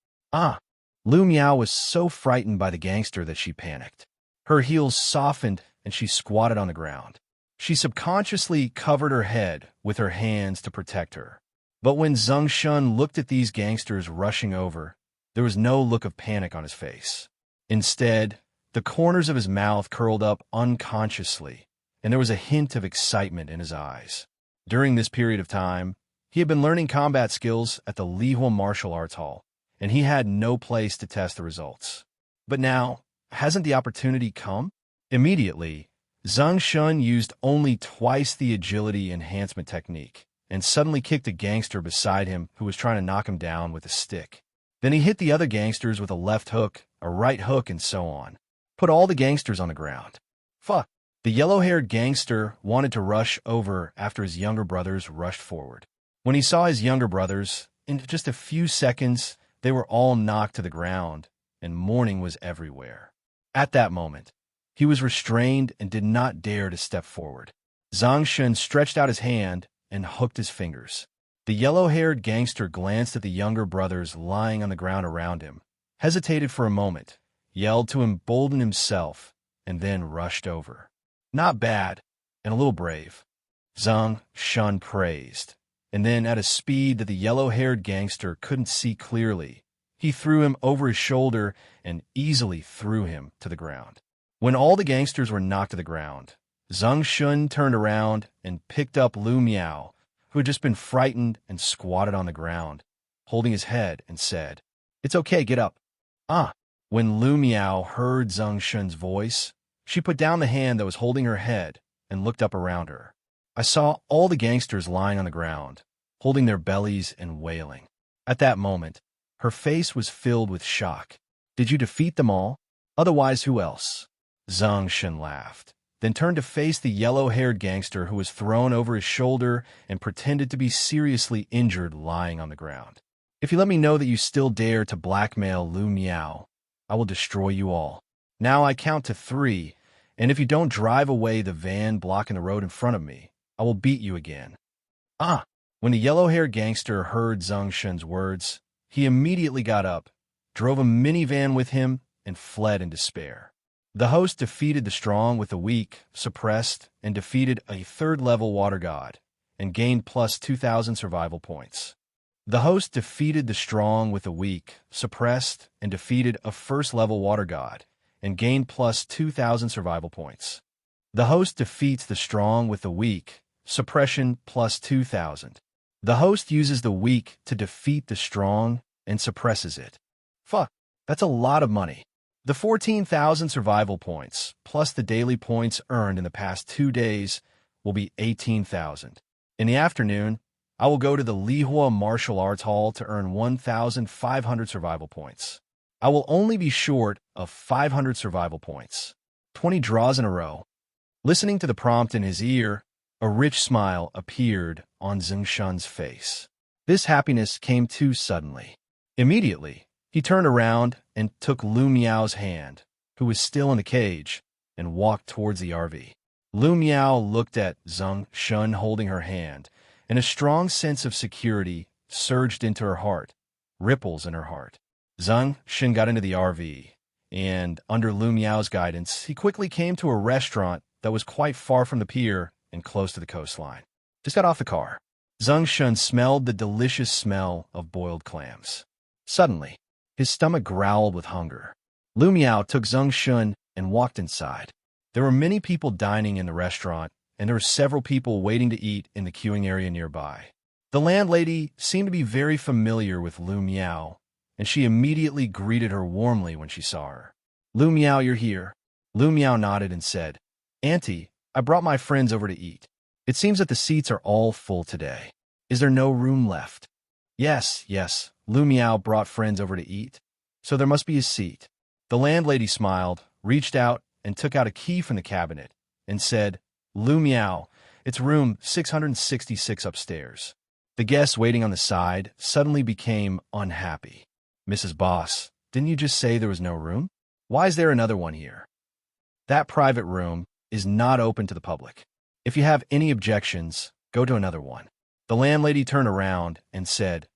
Lu Miao was so frightened by the gangster that she panicked. Her heels softened and she squatted on the ground. She subconsciously covered her head with her hands to protect her. But when Zeng Shen looked at these gangsters rushing over, there was no look of panic on his face. Instead, the corners of his mouth curled up unconsciously, and there was a hint of excitement in his eyes. During this period of time, he had been learning combat skills at the Lihua Martial Arts Hall, and he had no place to test the results. But now, hasn't the opportunity come? Immediately, Zeng Shen used only twice the agility enhancement technique, and suddenly kicked a gangster beside him who was trying to knock him down with a stick. Then he hit the other gangsters with a left hook, a right hook, and so on. Put all the gangsters on the ground. Fuck. The yellow-haired gangster wanted to rush over after his younger brothers rushed forward. When he saw his younger brothers, in just a few seconds, they were all knocked to the ground, and mourning was everywhere. At that moment, he was restrained and did not dare to step forward. Zeng Shen stretched out his hand and hooked his fingers. The yellow-haired gangster glanced at the younger brothers lying on the ground around him, hesitated for a moment, yelled to embolden himself, and then rushed over. Not bad, and a little brave, Zeng Shen praised. And then, at a speed that the yellow-haired gangster couldn't see clearly, he threw him over his shoulder and easily threw him to the ground. When all the gangsters were knocked to the ground, Zeng Shen turned around and picked up Lu Miao, who had just been frightened and squatted on the ground, holding his head, and said, "It's okay, get up." When Lu Miao heard Zeng Shen's voice, she put down the hand that was holding her head and looked up around her. I saw all the gangsters lying on the ground, holding their bellies and wailing. At that moment, her face was filled with shock. "Did you defeat them all? Otherwise, who else?" Zeng Shen laughed, then turned to face the yellow-haired gangster who was thrown over his shoulder and pretended to be seriously injured lying on the ground. "If you let me know that you still dare to blackmail Lu Miao, I will destroy you all. Now I count to 3, and if you don't drive away the van blocking the road in front of me, I will beat you again." When the yellow-haired gangster heard Zeng Shen's words, he immediately got up, drove a minivan with him, and fled in despair. The host defeated the strong with the weak, suppressed, and defeated a 3rd-level water god, and gained plus 2,000 survival points. The host defeated the strong with the weak, suppressed, and defeated a 1st-level water god, and gained plus 2,000 survival points. The host defeats the strong with the weak, suppression plus 2,000. The host uses the weak to defeat the strong and suppresses it. Fuck, that's a lot of money. The 14,000 survival points, plus the daily points earned in the past 2 days, will be 18,000. In the afternoon, I will go to the Lihua Martial Arts Hall to earn 1,500 survival points. I will only be short of 500 survival points. 20 draws in a row. Listening to the prompt in his ear, a rich smile appeared on Zeng Shen's face. This happiness came too suddenly. Immediately, he turned around and took Lu Miao's hand, who was still in the cage, and walked towards the RV. Lu Miao looked at Zeng Shen holding her hand, and a strong sense of security surged into her heart, ripples in her heart. Zeng Shen got into the RV, and under Lu Miao's guidance, he quickly came to a restaurant that was quite far from the pier and close to the coastline. Just got off the car. Zeng Shen smelled the delicious smell of boiled clams. Suddenly, his stomach growled with hunger. Lu Miao took Zeng Shen and walked inside. There were many people dining in the restaurant, and there were several people waiting to eat in the queuing area nearby. The landlady seemed to be very familiar with Lu Miao, and she immediately greeted her warmly when she saw her. "Lu Miao, you're here." Lu Miao nodded and said, "Auntie, I brought my friends over to eat. It seems that the seats are all full today. Is there no room left?" Yes, Lu Miao brought friends over to eat, so there must be a seat." The landlady smiled, reached out, and took out a key from the cabinet, and said, "Lu Miao, it's room 666 upstairs." The guests waiting on the side suddenly became unhappy. "Mrs. Boss, didn't you just say there was no room? Why is there another one here?" "That private room is not open to the public. If you have any objections, go to another one." The landlady turned around and said,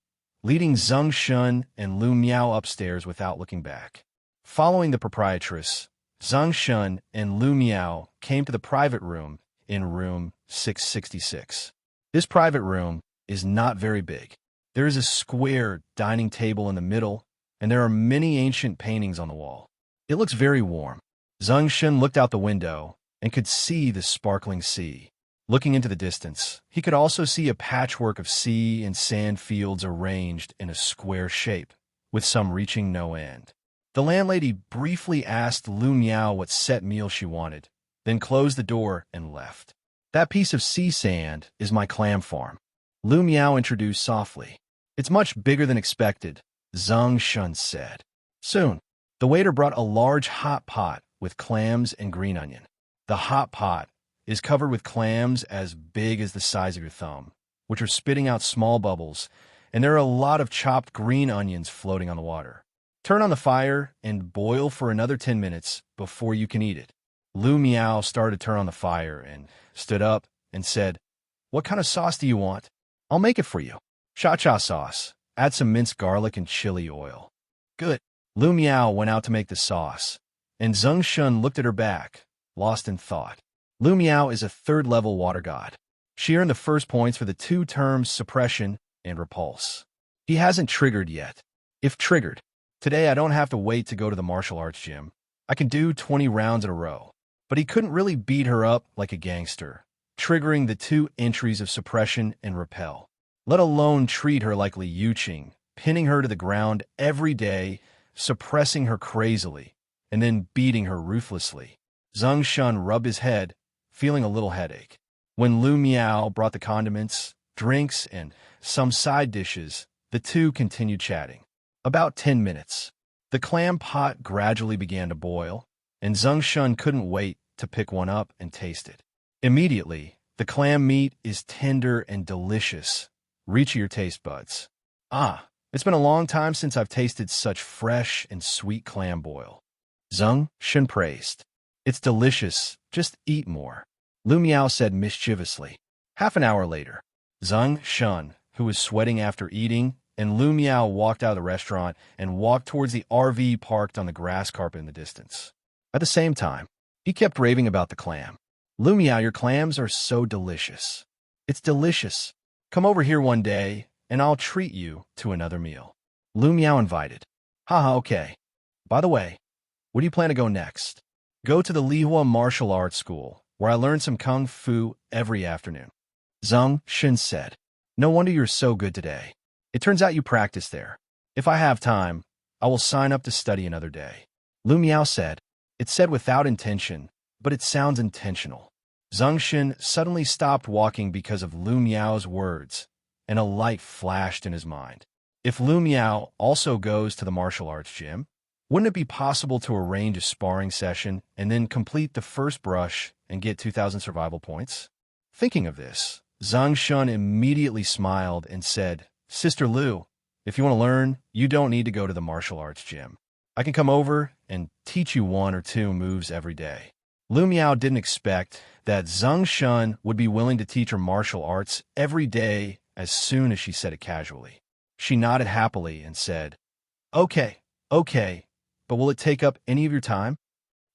leading Zeng Shen and Lu Miao upstairs without looking back. Following the proprietress, Zeng Shen and Lu Miao came to the private room in room 666. This private room is not very big. There is a square dining table in the middle, and there are many ancient paintings on the wall. It looks very warm. Zeng Shen looked out the window and could see the sparkling sea. Looking into the distance, he could also see a patchwork of sea and sand fields arranged in a square shape, with some reaching no end. The landlady briefly asked Lu Miao what set meal she wanted, then closed the door and left. That piece of sea sand is my clam farm, Lu Miao introduced softly. It's much bigger than expected, Zeng Shen said. Soon, the waiter brought a large hot pot with clams and green onion. The hot pot is covered with clams as big as the size of your thumb, which are spitting out small bubbles, and there are a lot of chopped green onions floating on the water. Turn on the fire and boil for another 10 minutes before you can eat it. Lu Miao started to turn on the fire and stood up and said, "What kind of sauce do you want? I'll make it for you. Cha-cha sauce. Add some minced garlic and chili oil." Good. Lu Miao went out to make the sauce, and Zeng Shen looked at her back, lost in thought. Lu Miao is a third-level water god. She earned the first points for the 2 terms suppression and repulse. He hasn't triggered yet. If triggered, today I don't have to wait to go to the martial arts gym. I can do 20 rounds in a row. But he couldn't really beat her up like a gangster, triggering the 2 entries of suppression and repel, let alone treat her like Liu Qing, pinning her to the ground every day, suppressing her crazily, and then beating her ruthlessly. Zeng Shen rubbed his head, feeling a little headache. When Lu Miao brought the condiments, drinks, and some side dishes, the 2 continued chatting. About 10 minutes. The clam pot gradually began to boil, and Zeng Shen couldn't wait to pick one up and taste it. Immediately, the clam meat is tender and delicious, reaching your taste buds. Ah, it's been a long time since I've tasted such fresh and sweet clam boil. Zeng Shen praised. It's delicious, just eat more, Lu Miao said mischievously. Half an hour later, Zeng Shen, who was sweating after eating, and Lu Miao walked out of the restaurant and walked towards the RV parked on the grass carpet in the distance. At the same time, he kept raving about the clam. Lu Miao, your clams are so delicious. It's delicious. Come over here one day, and I'll treat you to another meal. Lu Miao invited. Haha, okay. By the way, where do you plan to go next? Go to the Lihua Martial Arts School, where I learn some kung fu every afternoon. Zeng Shen said. No wonder you're so good today. It turns out you practice there. If I have time, I will sign up to study another day. Lu Miao said. It's said without intention, but it sounds intentional. Zeng Shen suddenly stopped walking because of Lu Miao's words, and a light flashed in his mind. If Lu Miao also goes to the martial arts gym, wouldn't it be possible to arrange a sparring session and then complete the first brush and get 2,000 survival points? Thinking of this, Zeng Shen immediately smiled and said, Sister Lu, if you want to learn, you don't need to go to the martial arts gym. I can come over and teach you 1 or 2 moves every day. Lu Miao didn't expect that Zeng Shen would be willing to teach her martial arts every day as soon as she said it casually. She nodded happily and said, Okay, but will it take up any of your time?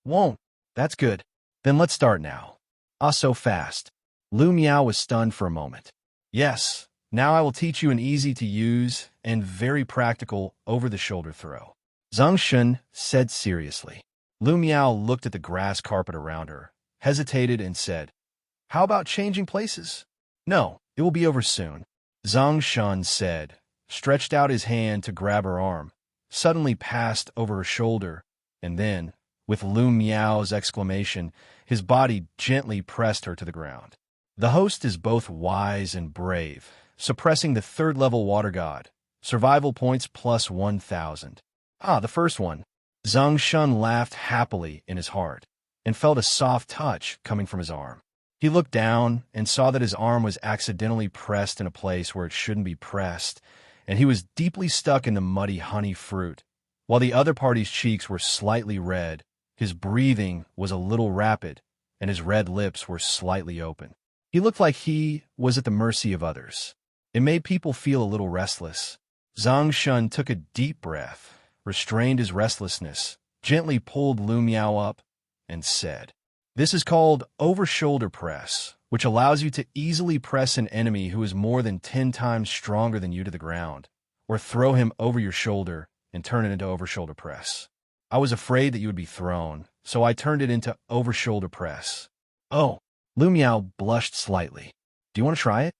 Won't. That's good. Then let's start now. Ah, so fast. Lu Miao was stunned for a moment. Yes, now I will teach you an easy-to-use and very practical over-the-shoulder throw. Zeng Shen said seriously. Lu Miao looked at the grass carpet around her, hesitated, and said, How about changing places? No, it will be over soon. Zeng Shen said, stretched out his hand to grab her arm, suddenly passed over her shoulder, and then, with Lu Miao's exclamation, his body gently pressed her to the ground. The host is both wise and brave, suppressing the 3rd-level water god, survival points plus 1,000. Ah, the first one. Zeng Shen laughed happily in his heart and felt a soft touch coming from his arm. He looked down and saw that his arm was accidentally pressed in a place where it shouldn't be pressed, and he was deeply stuck in the muddy honey fruit. While the other party's cheeks were slightly red, his breathing was a little rapid, and his red lips were slightly open. He looked like he was at the mercy of others. It made people feel a little restless. Zeng Shen took a deep breath, restrained his restlessness, gently pulled Lu Miao up, and said, "This is called over-shoulder press, which allows you to easily press an enemy who is more than 10 times stronger than you to the ground, or throw him over your shoulder and turn it into over-shoulder press. I was afraid that you would be thrown, so I turned it into over-shoulder press." "Oh." Lu Miao blushed slightly. "Do you want to try it?"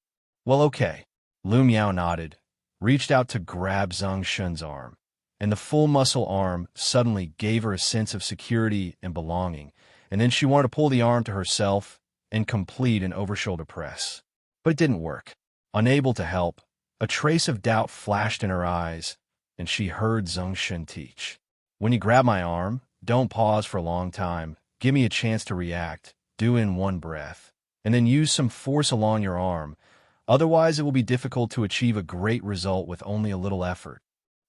"Well, okay." Lu Miao nodded, reached out to grab Zeng Shen's arm, and the full muscle arm suddenly gave her a sense of security and belonging, and then she wanted to pull the arm to herself and complete an over-shoulder press. But it didn't work. Unable to help, a trace of doubt flashed in her eyes, and she heard Zeng Shen teach. "When you grab my arm, don't pause for a long time. Give me a chance to react. Do in one breath, and then use some force along your arm. Otherwise, it will be difficult to achieve a great result with only a little effort."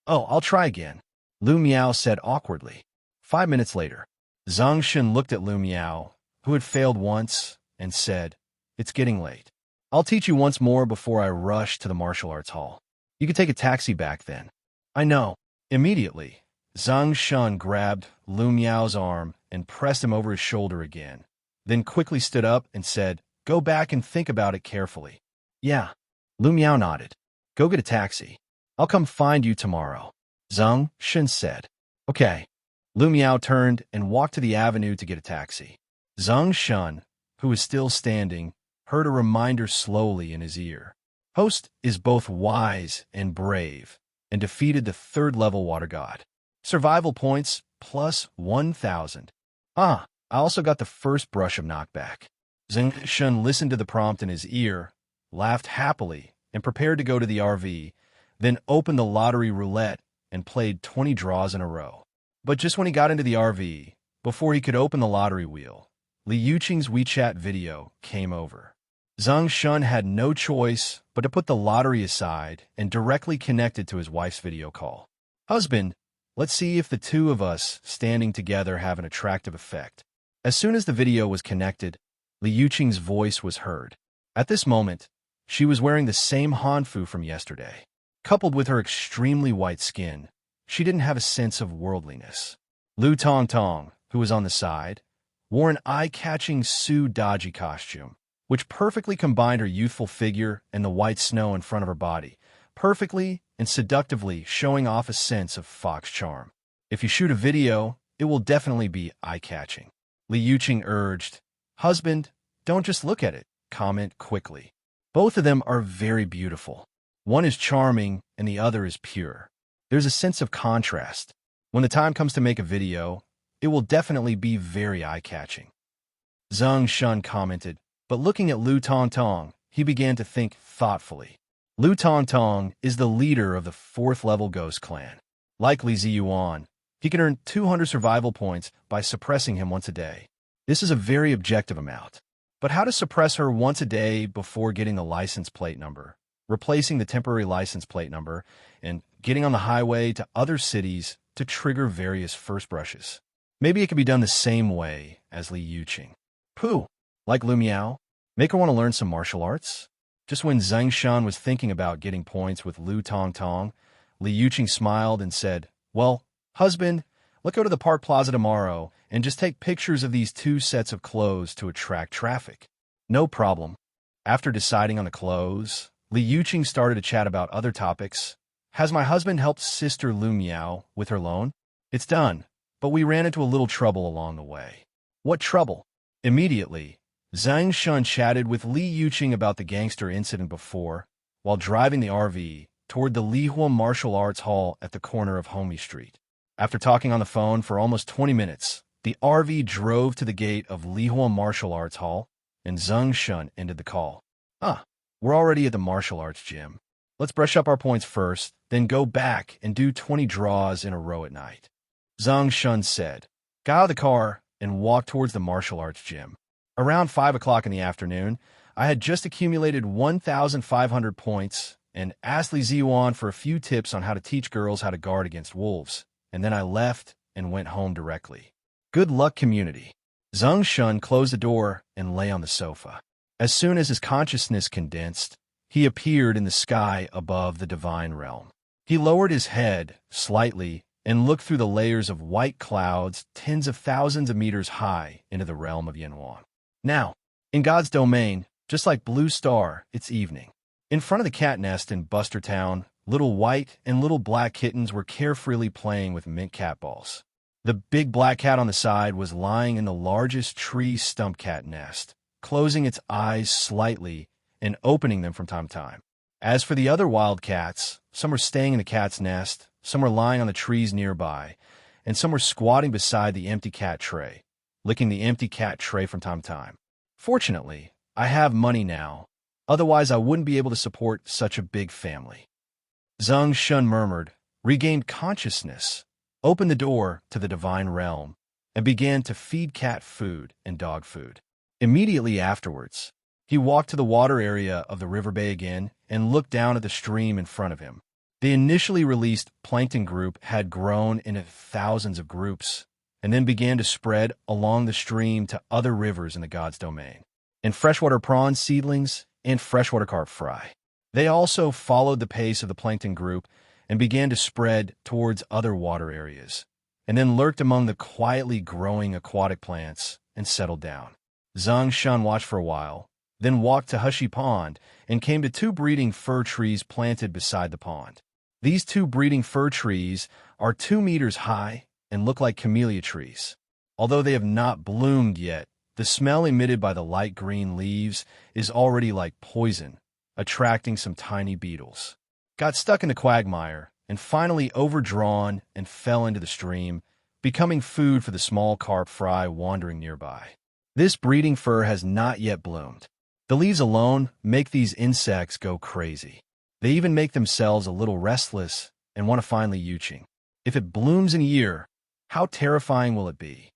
"Oh, I'll try again," Lu Miao said awkwardly. 5 minutes later, Zeng Shen looked at Lu Miao, who had failed once, and said, "It's getting late. I'll teach you once more before I rush to the martial arts hall. You can take a taxi back then." "I know." Immediately, Zeng Shen grabbed Lu Miao's arm and pressed him over his shoulder again, then quickly stood up and said, "Go back and think about it carefully." "Yeah." Lu Miao nodded. "Go get a taxi. I'll come find you tomorrow," Zeng Shen said. "Okay." Lu Miao turned and walked to the avenue to get a taxi. Zeng Shen, who was still standing, heard a reminder slowly in his ear. Host is both wise and brave, and defeated the 3rd-level water god. Survival points plus 1,000. I also got the first brush of knockback. Zeng Shen listened to the prompt in his ear, laughed happily, and prepared to go to the RV, then opened the lottery roulette and played 20 draws in a row. But just when he got into the RV, before he could open the lottery wheel, Li Yuqing's WeChat video came over. Zeng Shen had no choice but to put the lottery aside and directly connected to his wife's video call. "Husband, let's see if the two of us standing together have an attractive effect." As soon as the video was connected, Li Yuqing's voice was heard. At this moment, she was wearing the same hanfu from yesterday. Coupled with her extremely white skin, she didn't have a sense of worldliness. Lu Tongtong, who was on the side, wore an eye-catching Su Daji costume, which perfectly combined her youthful figure and the white snow in front of her body, perfectly and seductively showing off a sense of fox charm. "If you shoot a video, it will definitely be eye-catching," Li Yuqing urged. "Husband, don't just look at it, comment quickly. Both of them are very beautiful. One is charming and the other is pure. There's a sense of contrast. When the time comes to make a video, it will definitely be very eye-catching." Zeng Shen commented, but looking at Lu Tongtong, he began to think thoughtfully. Lu Tongtong is the leader of the 4th-level Ghost Clan. Like Li Ziyuan, he can earn 200 survival points by suppressing him once a day. This is a very objective amount. But how to suppress her once a day before getting the license plate number, replacing the temporary license plate number, and getting on the highway to other cities to trigger various first brushes? Maybe it could be done the same way as Li Yuqing. Pooh! Like Lu Miao? Make her want to learn some martial arts? Just when Zeng Shen was thinking about getting points with Lu Tongtong, Li Yuqing smiled and said, "Well, husband, let's go to the Park Plaza tomorrow and just take pictures of these 2 sets of clothes to attract traffic." "No problem." After deciding on the clothes, Li Yuqing started to chat about other topics. "Has my husband helped Sister Lu Miao with her loan?" "It's done, but we ran into a little trouble along the way." "What trouble?" Immediately, Zeng Shen chatted with Li Yuqing about the gangster incident before, while driving the RV toward the Lihua Martial Arts Hall at the corner of Homey Street. After talking on the phone for almost 20 minutes, the RV drove to the gate of Lihua Martial Arts Hall, and Zeng Shen ended the call. We're already at the martial arts gym. Let's brush up our points first, then go back and do 20 draws in a row at night," Zeng Shen said. Got out of the car and walked towards the martial arts gym. Around 5 o'clock in the afternoon, I had just accumulated 1,500 points and asked Li Ziyuan for a few tips on how to teach girls how to guard against wolves, and then I left and went home directly. Good luck, community. Zeng Shen closed the door and lay on the sofa. As soon as his consciousness condensed, he appeared in the sky above the divine realm. He lowered his head slightly and looked through the layers of white clouds tens of thousands of meters high into the realm of Yanwan. Now, in God's domain, just like Blue Star, it's evening. In front of the cat nest in Buster Town, little white and little black kittens were carefreely playing with mint cat balls. The big black cat on the side was lying in the largest tree stump cat nest, closing its eyes slightly and opening them from time to time. As for the other wild cats, some were staying in the cat's nest, some were lying on the trees nearby, and some were squatting beside the empty cat tray, licking the empty cat tray from time to time. Fortunately, I have money now, otherwise I wouldn't be able to support such a big family. Zeng Shen murmured, regained consciousness, opened the door to the divine realm, and began to feed cat food and dog food. Immediately afterwards, he walked to the water area of the river bay again and looked down at the stream in front of him. The initially released plankton group had grown into thousands of groups and then began to spread along the stream to other rivers in the God's domain, and freshwater prawn seedlings and freshwater carp fry. They also followed the pace of the plankton group and began to spread towards other water areas, and then lurked among the quietly growing aquatic plants and settled down. Zeng Shen watched for a while, then walked to Hushy Pond and came to two breeding fir trees planted beside the pond. These two breeding fir trees are 2 meters high and look like camellia trees. Although they have not bloomed yet, the smell emitted by the light green leaves is already like poison, attracting some tiny beetles. Got stuck in the quagmire and finally overdrawn and fell into the stream, becoming food for the small carp fry wandering nearby. This breeding fir has not yet bloomed. The leaves alone make these insects go crazy. They even make themselves a little restless and want to find Liuqing. If it blooms in a year, how terrifying will it be?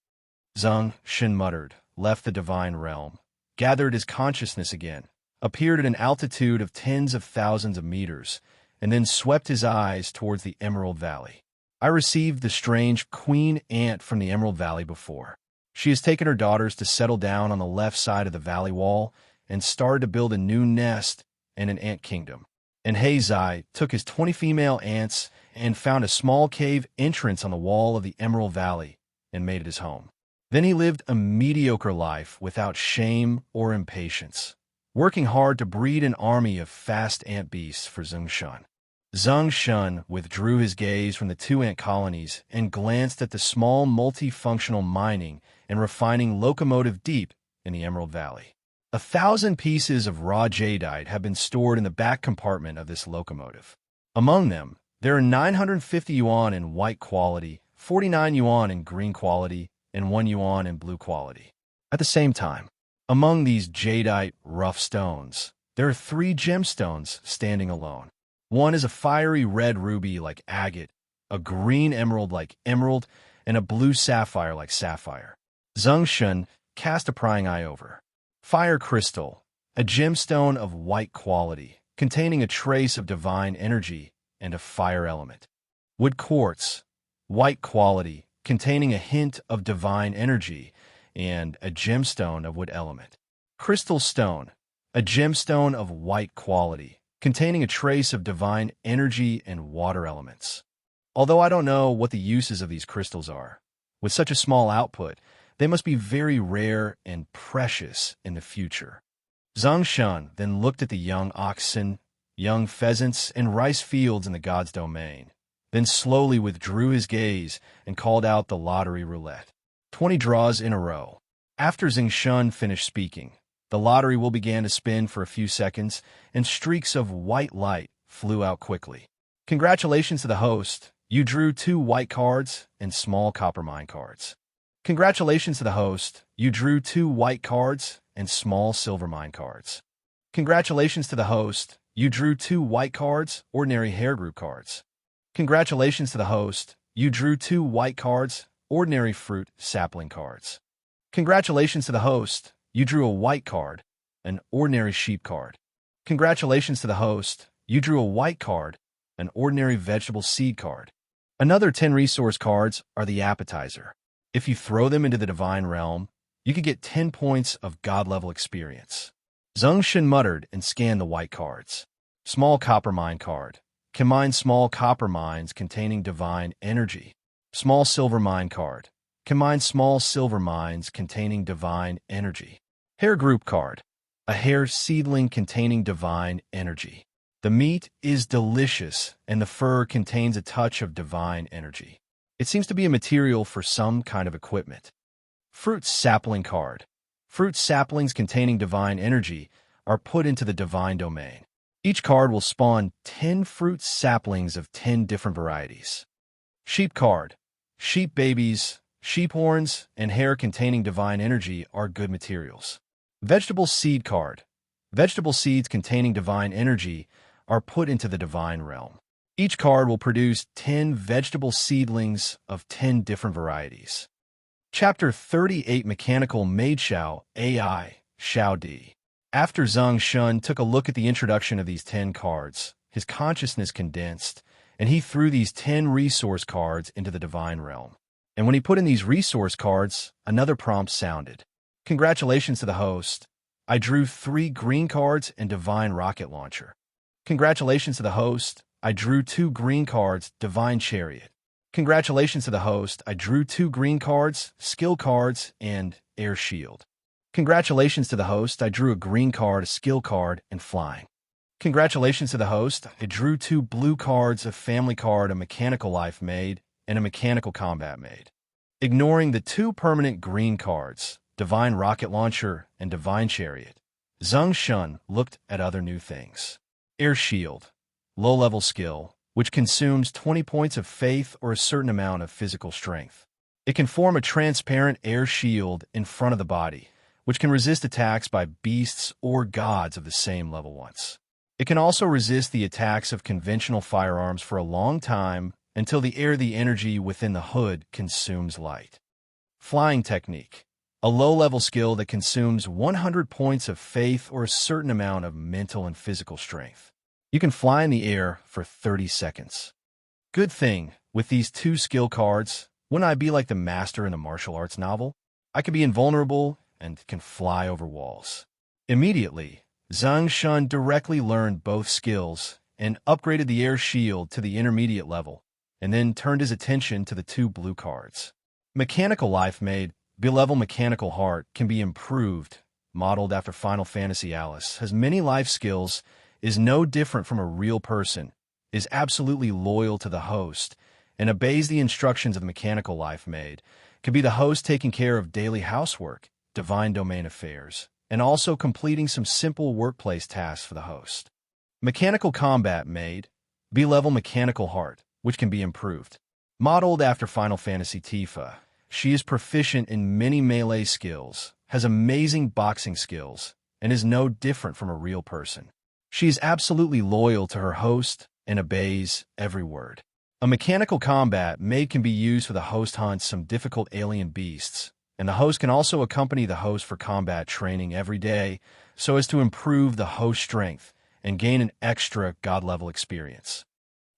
Zeng Shen muttered, left the divine realm, gathered his consciousness again, appeared at an altitude of tens of thousands of meters, and then swept his eyes towards the Emerald Valley. I received the strange queen ant from the Emerald Valley before. She has taken her daughters to settle down on the left side of the valley wall and started to build a new nest and an ant kingdom. And Heizai took his 20 female ants and found a small cave entrance on the wall of the Emerald Valley and made it his home. Then he lived a mediocre life without shame or impatience, working hard to breed an army of fast ant beasts for Zeng Shen. Zeng Shen withdrew his gaze from the two ant colonies and glanced at the small multifunctional mining and refining locomotive deep in the Emerald Valley. 1,000 pieces of raw jadeite have been stored in the back compartment of this locomotive. Among them, there are 950 yuan in white quality, 49 yuan in green quality, and 1 yuan in blue quality. At the same time, among these jadeite rough stones, there are 3 gemstones standing alone. One is a fiery red ruby like agate, a green emerald like emerald, and a blue sapphire like sapphire. Zeng Shen cast a prying eye over. Fire crystal, a gemstone of white quality, containing a trace of divine energy and a fire element. Wood quartz, white quality, containing a hint of divine energy and a gemstone of wood element. Crystal stone, a gemstone of white quality, containing a trace of divine energy and water elements. Although I don't know what the uses of these crystals are, with such a small output, they must be very rare and precious in the future. Zeng Shen then looked at the young oxen, young pheasants, and rice fields in the God's domain, then slowly withdrew his gaze and called out the lottery roulette. 20 draws in a row. After Zeng Shen finished speaking, the lottery wheel began to spin for a few seconds, and streaks of white light flew out quickly. Congratulations to the host. You drew 2 white cards and small copper mine cards. Congratulations to the host. You drew 2 white cards and small silver mine cards. Congratulations to the host. You drew 2 white cards, ordinary hair group cards. Congratulations to the host. You drew 2 white cards, ordinary fruit sapling cards. Congratulations to the host. You drew a white card, an ordinary sheep card. Congratulations to the host. You drew a white card, an ordinary vegetable seed card. Another 10 resource cards are the appetizer. If you throw them into the divine realm, you could get 10 points of God-level experience. Zeng Shen muttered and scanned the white cards. Small copper mine card, Can mine small copper mines containing divine energy. Small silver mine card. Can mine small silver mines containing divine energy. Hair group card. A hair seedling containing divine energy. The meat is delicious, and the fur contains a touch of divine energy. It seems to be a material for some kind of equipment. Fruit sapling card. Fruit saplings containing divine energy are put into the divine domain. Each card will spawn 10 fruit saplings of 10 different varieties. Sheep card. Sheep babies, sheep horns, and hair containing divine energy are good materials. Vegetable seed card. Vegetable seeds containing divine energy are put into the divine realm. Each card will produce 10 vegetable seedlings of 10 different varieties. Chapter 38 Mechanical Maid Xiao AI Xiao D. After Zeng Shen took a look at the introduction of these 10 cards, his consciousness condensed, and he threw these 10 resource cards into the divine realm. And when he put in these resource cards, another prompt sounded. Congratulations to the host. I drew 3 green cards and divine rocket launcher. Congratulations to the host. I drew 2 green cards, divine chariot. Congratulations to the host. I drew 2 green cards, skill cards, and air shield. Congratulations to the host. I drew a green card, a skill card, and flying. Congratulations to the host. I drew 2 blue cards, a family card, a mechanical life maid, and a mechanical combat maid. Ignoring the 2 permanent green cards, divine rocket launcher and divine chariot, Zeng Shen looked at other new things. Air shield, low-level skill, which consumes 20 points of faith or a certain amount of physical strength. It can form a transparent air shield in front of the body, which can resist attacks by beasts or gods of the same level once. It can also resist the attacks of conventional firearms for a long time until the energy within the hood consumes light. Flying technique, a low-level skill that consumes 100 points of faith or a certain amount of mental and physical strength. You can fly in the air for 30 seconds. Good thing, with these 2 skill cards, wouldn't I be like the master in a martial arts novel? I could be invulnerable and can fly over walls. Immediately, Zeng Shen directly learned both skills and upgraded the air shield to the intermediate level, and then turned his attention to the 2 blue cards. Mechanical life made, B-level mechanical heart can be improved, modeled after Final Fantasy Alice, has many life skills, is no different from a real person, is absolutely loyal to the host, and obeys the instructions of the mechanical life maid, can be the host taking care of daily housework, divine domain affairs, and also completing some simple workplace tasks for the host. Mechanical combat maid, B-level mechanical heart, which can be improved. Modeled after Final Fantasy Tifa, she is proficient in many melee skills, has amazing boxing skills, and is no different from a real person. She is absolutely loyal to her host and obeys every word. A mechanical combat maid can be used for the host hunts some difficult alien beasts, and the host can also accompany the host for combat training every day so as to improve the host strength and gain an extra god-level experience.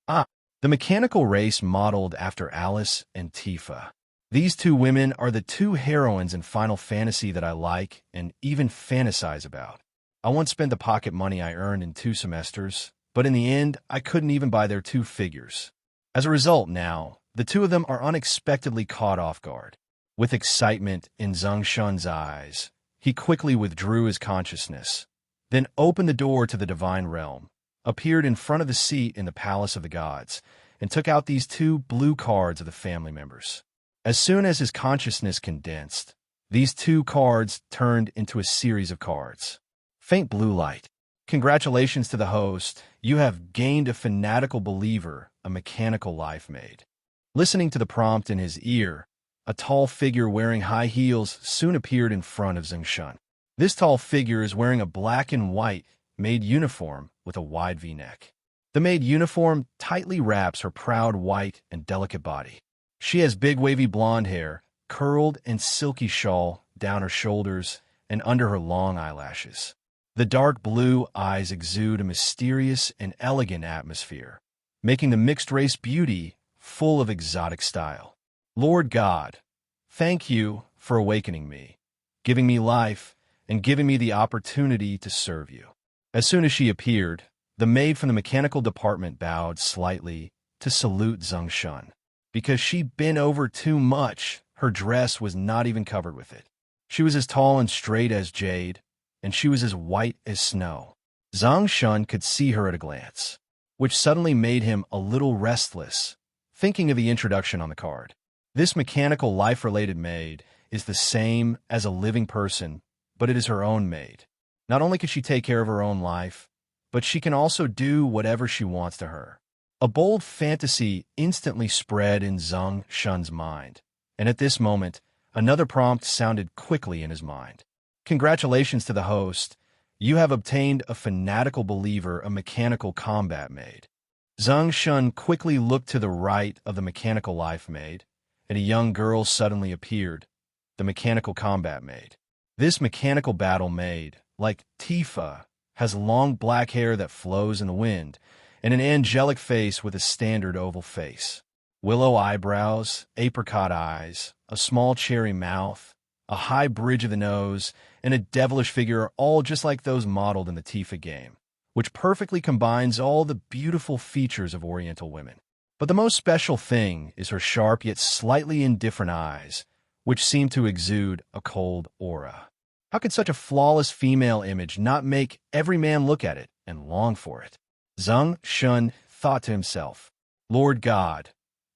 The mechanical race modeled after Alice and Tifa. These 2 women are the 2 heroines in Final Fantasy that I like and even fantasize about. I once spent the pocket money I earned in 2 semesters, but in the end, I couldn't even buy their 2 figures. As a result now, the 2 of them are unexpectedly caught off guard. With excitement in Zeng Shen's eyes, he quickly withdrew his consciousness, then opened the door to the divine realm, appeared in front of the seat in the palace of the gods, and took out these 2 blue cards of the family members. As soon as his consciousness condensed, these 2 cards turned into a series of cards. Faint blue light. Congratulations to the host. You have gained a fanatical believer, a mechanical life maid. Listening to the prompt in his ear, a tall figure wearing high heels soon appeared in front of Zeng Shen. This tall figure is wearing a black and white maid uniform with a wide V-neck. The maid uniform tightly wraps her proud white and delicate body. She has big wavy blonde hair, curled and silky shawl down her shoulders and under her long eyelashes. The dark blue eyes exude a mysterious and elegant atmosphere, making the mixed-race beauty full of exotic style. Lord God, thank you for awakening me, giving me life, and giving me the opportunity to serve you. As soon as she appeared, The maid from the mechanical department bowed slightly to salute Zeng Shen. Because she'd been over too much, her dress was not even covered with it. She was as tall and straight as jade, and she was as white as snow. Zeng Shen could see her at a glance, which suddenly made him a little restless, thinking of the introduction on the card. This mechanical life-related maid is the same as a living person, but it is her own maid. Not only can she take care of her own life, but she can also do whatever she wants to her. A bold fantasy instantly spread in Zeng Shen's mind, and at this moment, another prompt sounded quickly in his mind. Congratulations to the host. You have obtained a fanatical believer, a mechanical combat maid. Zeng Shen quickly looked to the right of the mechanical life maid, and a young girl suddenly appeared, the mechanical combat maid. This mechanical battle maid, like Tifa, has long black hair that flows in the wind, and an angelic face with a standard oval face. Willow eyebrows, apricot eyes, a small cherry mouth, a high bridge of the nose, and a devilish figure are all just like those modeled in the Tifa game, which perfectly combines all the beautiful features of Oriental women. But the most special thing is her sharp yet slightly indifferent eyes, which seem to exude a cold aura. How could such a flawless female image not make every man look at it and long for it? Zeng Shen thought to himself, Lord God,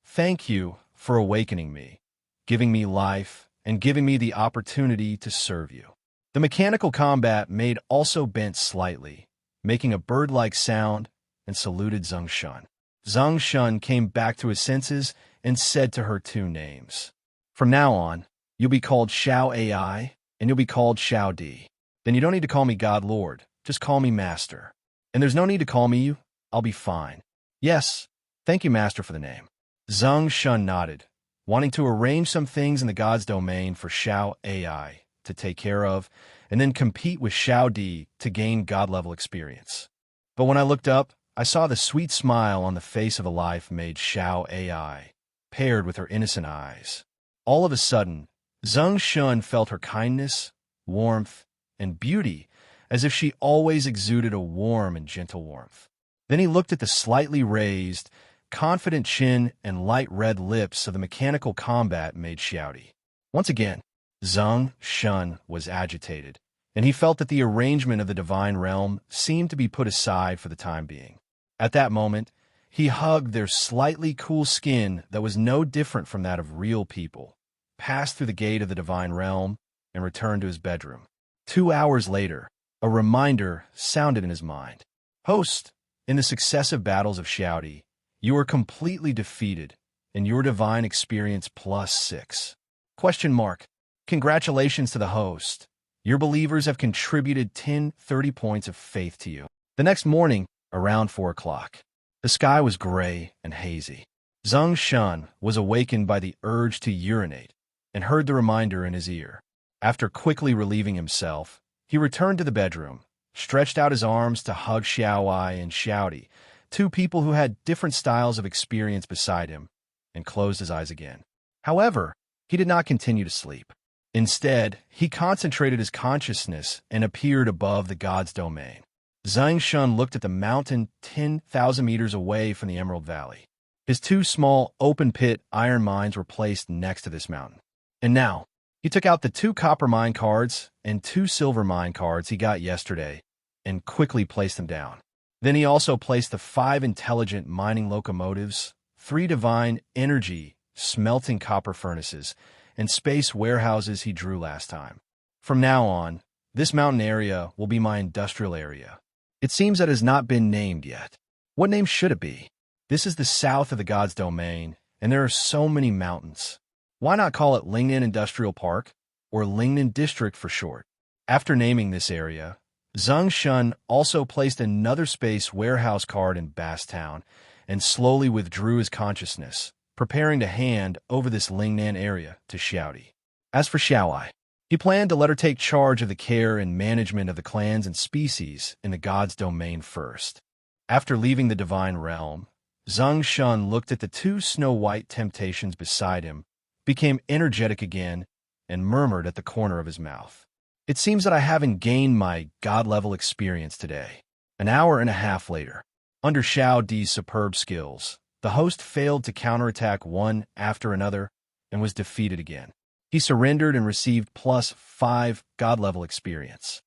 thank you for awakening me, giving me life, and giving me the opportunity to serve you. The mechanical combat maid also bent slightly, making a bird-like sound, and saluted Zeng Shen. Zeng Shen came back to his senses and said to her two names. From now on, you'll be called Xiao AI, and you'll be called Xiao Di. Then you don't need to call me God Lord, just call me Master. And there's no need to call me you, I'll be fine. Yes, thank you, Master, for the name. Zeng Shen nodded, wanting to arrange some things in the God's domain for Xiao AI to take care of, and then compete with Xiao Di to gain God-level experience. But when I looked up, I saw the sweet smile on the face of a life made Xiao AI, paired with her innocent eyes. All of a sudden, Zeng Shen felt her kindness, warmth, and beauty, as if she always exuded a warm and gentle warmth. Then he looked at the slightly raised, confident chin and light red lips of the mechanical combat maid Xiaodi. Once again, Zeng Shen was agitated, and he felt that the arrangement of the divine realm seemed to be put aside for the time being. At that moment, he hugged their slightly cool skin that was no different from that of real people, passed through the gate of the divine realm, and returned to his bedroom. 2 hours later, a reminder sounded in his mind. Host, in the successive battles of Xiaodi, you are completely defeated, and your divine experience +6. Question mark. Congratulations to the host. Your believers have contributed 30 points of faith to you. The next morning, around 4 o'clock, the sky was gray and hazy. Zeng Shen was awakened by the urge to urinate and heard the reminder in his ear. After quickly relieving himself, he returned to the bedroom, stretched out his arms to hug Xiaowai and Xiaodi, two people who had different styles of experience beside him, and closed his eyes again. However, he did not continue to sleep. Instead, he concentrated his consciousness and appeared above the god's domain. Zeng Shen looked at the mountain 10,000 meters away from the Emerald Valley. His two small, open-pit iron mines were placed next to this mountain. And now, he took out the 2 copper mine cards and 2 silver mine cards he got yesterday and quickly placed them down. Then he also placed the 5 intelligent mining locomotives, 3 divine energy smelting copper furnaces, and space warehouses he drew last time. From now on, this mountain area will be my industrial area. It seems that it has not been named yet. What name should it be? This is the south of the god's domain, and there are so many mountains. Why not call it Lingnan Industrial Park, or Lingnan District for short? After naming this area, Zeng Shen also placed another space warehouse card in Basstown and slowly withdrew his consciousness, preparing to hand over this Lingnan area to Xiaodi. As for Xiaowai, he planned to let her take charge of the care and management of the clans and species in the god's domain first. After leaving the divine realm, Zeng Shen looked at the 2 snow-white temptations beside him, became energetic again, and murmured at the corner of his mouth. It seems that I haven't gained my God-level experience today. An hour and a half later, under Xiao Di's superb skills, the host failed to counterattack one after another and was defeated again. He surrendered and received +5 God-level experience.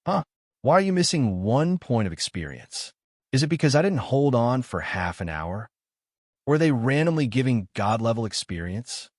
Huh? Why are you missing 1 point of experience? Is it because I didn't hold on for half an hour? Or are they randomly giving God-level experience?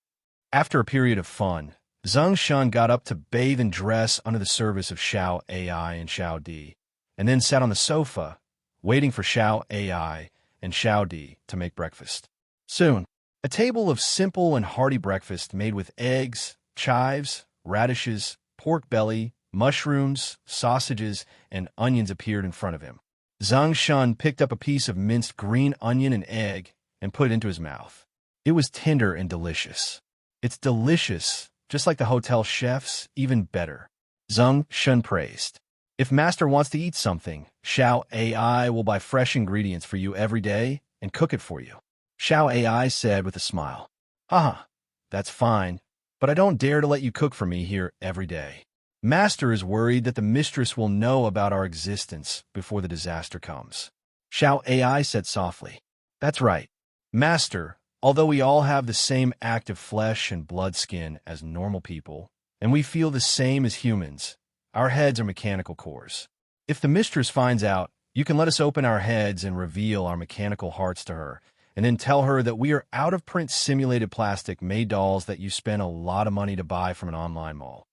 After a period of fun, Zeng Shen got up to bathe and dress under the service of Xiao AI and Xiao Di, and then sat on the sofa, waiting for Xiao AI and Xiao Di to make breakfast. Soon, a table of simple and hearty breakfast made with eggs, chives, radishes, pork belly, mushrooms, sausages, and onions appeared in front of him. Zeng Shen picked up a piece of minced green onion and egg and put it into his mouth. It was tender and delicious. It's delicious, just like the hotel chefs, even better. Zeng Shen praised. If Master wants to eat something, Xiao AI will buy fresh ingredients for you every day and cook it for you. Xiao AI said with a smile. Haha, that's fine, but I don't dare to let you cook for me here every day. Master is worried that the mistress will know about our existence before the disaster comes. Xiao AI said softly. That's right. Master, although we all have the same active flesh and blood skin as normal people, and we feel the same as humans, our heads are mechanical cores. If the mistress finds out, you can let us open our heads and reveal our mechanical hearts to her, and then tell her that we are out-of-print simulated plastic made dolls that you spent a lot of money to buy from an online mall.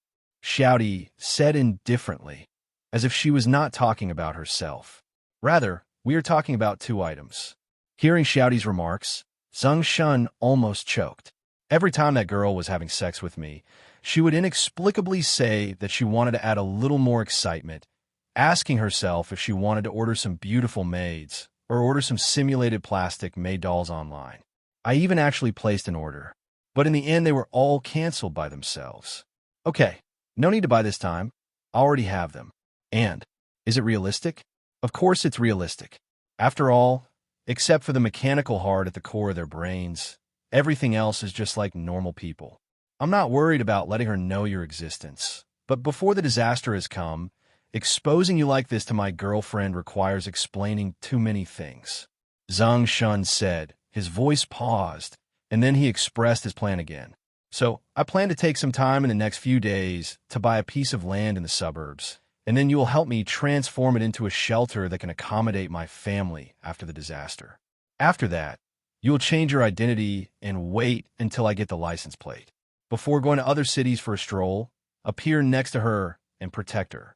Xiao Di said indifferently, as if she was not talking about herself. Rather, we are talking about 2 items. Hearing Xiao Di's remarks, Zeng Shen almost choked. Every time that girl was having sex with me, she would inexplicably say that she wanted to add a little more excitement, asking herself if she wanted to order some beautiful maids or order some simulated plastic-made dolls online. I even actually placed an order, but in the end they were all canceled by themselves. Okay, no need to buy this time. I already have them. And, is it realistic? Of course it's realistic. After all, except for the mechanical heart at the core of their brains, everything else is just like normal people. I'm not worried about letting her know your existence, but before the disaster has come, exposing you like this to my girlfriend requires explaining too many things. Zeng Shen said, his voice paused, and then he expressed his plan again. So, I plan to take some time in the next few days to buy a piece of land in the suburbs, and then you will help me transform it into a shelter that can accommodate my family after the disaster. After that, you will change your identity and wait until I get the license plate. Before going to other cities for a stroll, appear next to her and protect her.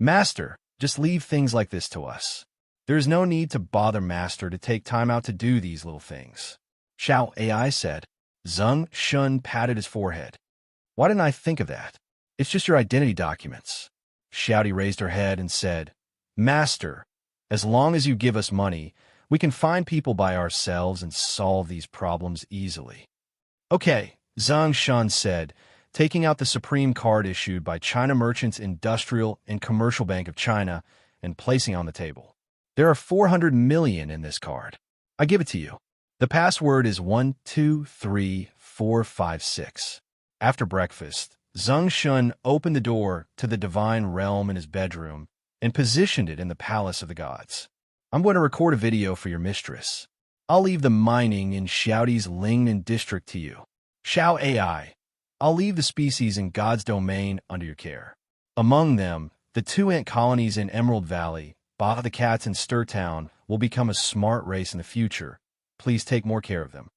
Master, just leave things like this to us. There is no need to bother Master to take time out to do these little things. Xiao AI said. Zeng Shen patted his forehead. Why didn't I think of that? It's just your identity documents. Xiao Di raised her head and said, Master, as long as you give us money, we can find people by ourselves and solve these problems easily. Okay, Zeng Shen said, taking out the Supreme card issued by China Merchants Industrial and Commercial Bank of China and placing it on the table. There are 400 million in this card. I give it to you. The password is 123456. After breakfast, Zeng Shen opened the door to the divine realm in his bedroom and positioned it in the palace of the gods. I'm going to record a video for your mistress. I'll leave the mining in Xiao Di's Lingnan district to you. Xiao AI, I'll leave the species in God's domain under your care. Among them, the 2 ant colonies in Emerald Valley, Bah the cats in Stir Town, will become a smart race in the future. Please take more care of them.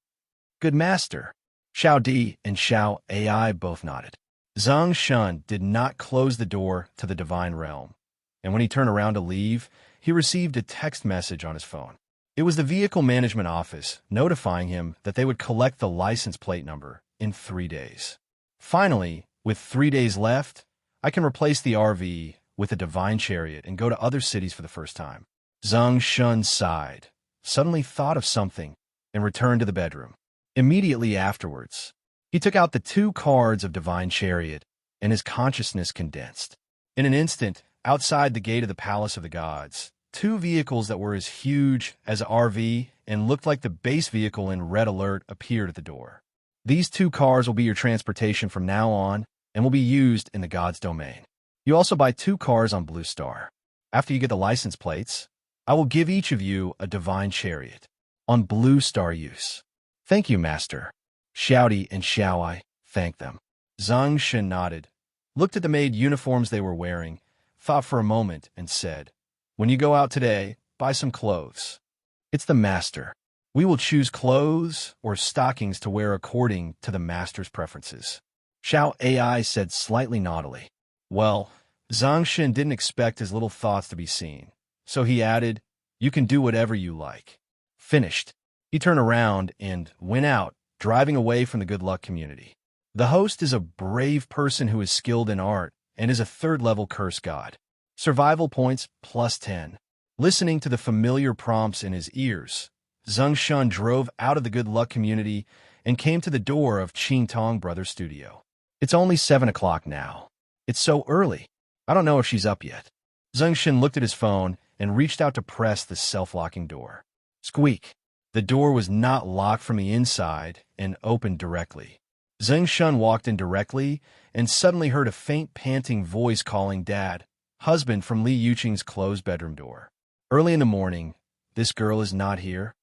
Good master. Xiao Di and Xiao AI both nodded. Zeng Shen did not close the door to the divine realm, and when he turned around to leave, he received a text message on his phone. It was the vehicle management office notifying him that they would collect the license plate number in 3 days. Finally, with 3 days left, I can replace the RV with a divine chariot and go to other cities for the first time. Zeng Shen sighed, suddenly thought of something, and returned to the bedroom. Immediately afterwards, he took out the 2 cards of divine chariot, and his consciousness condensed. In an instant, outside the gate of the palace of the gods, 2 vehicles that were as huge as an RV and looked like the base vehicle in red alert appeared at the door. These 2 cars will be your transportation from now on and will be used in the gods' domain. You also buy 2 cars on Blue Star. After you get the license plates, I will give each of you a divine chariot on blue star use. Thank you, master. Shouty and Xiaoi thanked them. Zeng Shen nodded, looked at the maid uniforms they were wearing, thought for a moment, and said, "When you go out today, buy some clothes." It's the master. We will choose clothes or stockings to wear according to the master's preferences. Xiao AI said slightly naughtily. Well, Zeng Shen didn't expect his little thoughts to be seen, so he added, "You can do whatever you like." Finished. He turned around and went out, driving away from the good luck community. The host is a brave person who is skilled in art and is a third-level curse god. Survival points +10. Listening to the familiar prompts in his ears, Zeng Shen drove out of the good luck community and came to the door of Qing Tong Brothers Studio. It's only 7 o'clock now. It's so early. I don't know if she's up yet. Zeng Shen looked at his phone and reached out to press the self-locking door. Squeak. The door was not locked from the inside and opened directly. Zeng Shen walked in directly and suddenly heard a faint panting voice calling Dad, husband, from Li Yuqing's closed bedroom door. Early in the morning, this girl is not here?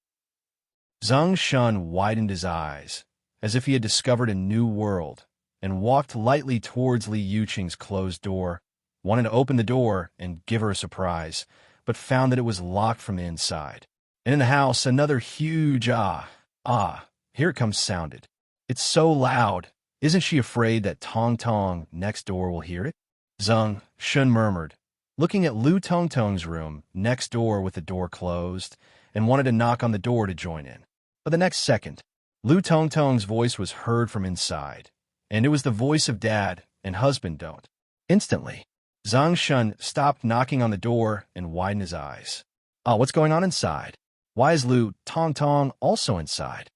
Zeng Shen widened his eyes, as if he had discovered a new world, and walked lightly towards Li Yuqing's closed door, wanted to open the door and give her a surprise, but found that it was locked from the inside. And in the house, another huge here it comes sounded. It's so loud. Isn't she afraid that Tong Tong next door will hear it? Zeng Shen murmured, looking at Lu Tong Tong's room next door with the door closed, and wanted to knock on the door to join in. But the next second, Lu Tong Tong's voice was heard from inside, and it was the voice of Dad and husband don't. Instantly, Zeng Shen stopped knocking on the door and widened his eyes. What's going on inside? Why is Lu Tong Tong also inside?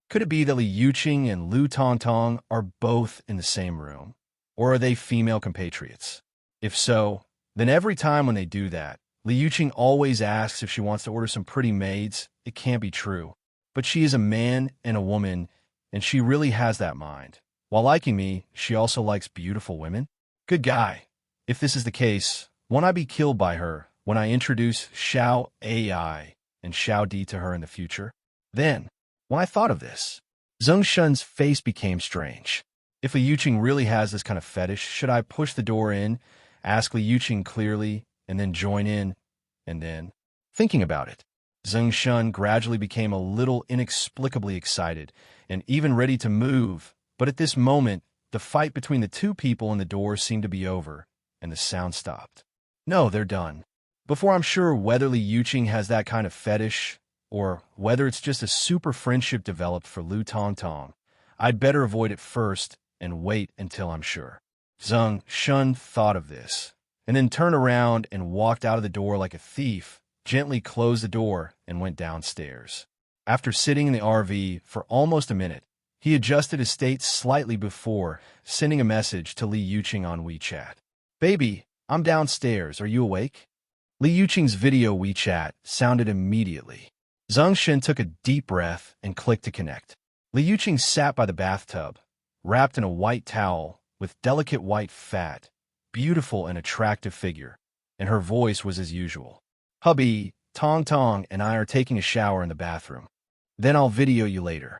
Could it be that Li Yuqing and Lu Tong Tong are both in the same room? Or are they female compatriots? If so, then every time when they do that, Li Yuqing always asks if she wants to order some pretty maids. It can't be true. But she is a man and a woman, and she really has that mind. While liking me, she also likes beautiful women? Good guy. If this is the case, won't I be killed by her when I introduce Xiao AI and Xiao Di to her in the future? Then, when I thought of this, Zeng Shen's face became strange. If Li Yuqing really has this kind of fetish, should I push the door in, ask Li Yuqing clearly, and then join in, and then, thinking about it, Zeng Shen gradually became a little inexplicably excited and even ready to move, but at this moment, the fight between the two people in the door seemed to be over, and the sound stopped. No, they're done. Before I'm sure whether Li Yuqing has that kind of fetish, or whether it's just a super friendship developed for Lu Tong Tong, I'd better avoid it first and wait until I'm sure. Zeng Shen thought of this, and then turned around and walked out of the door like a thief, gently closed the door, and went downstairs. After sitting in the RV for almost a minute, he adjusted his state slightly before sending a message to Li Yuqing on WeChat. "Baby, I'm downstairs. Are you awake?" Li Yuqing's video WeChat sounded immediately. Zeng Shen took a deep breath and clicked to connect. Li Yuqing sat by the bathtub, wrapped in a white towel with delicate white fat, beautiful and attractive figure, and her voice was as usual. "Hubby, Tong Tong and I are taking a shower in the bathroom. Then I'll video you later."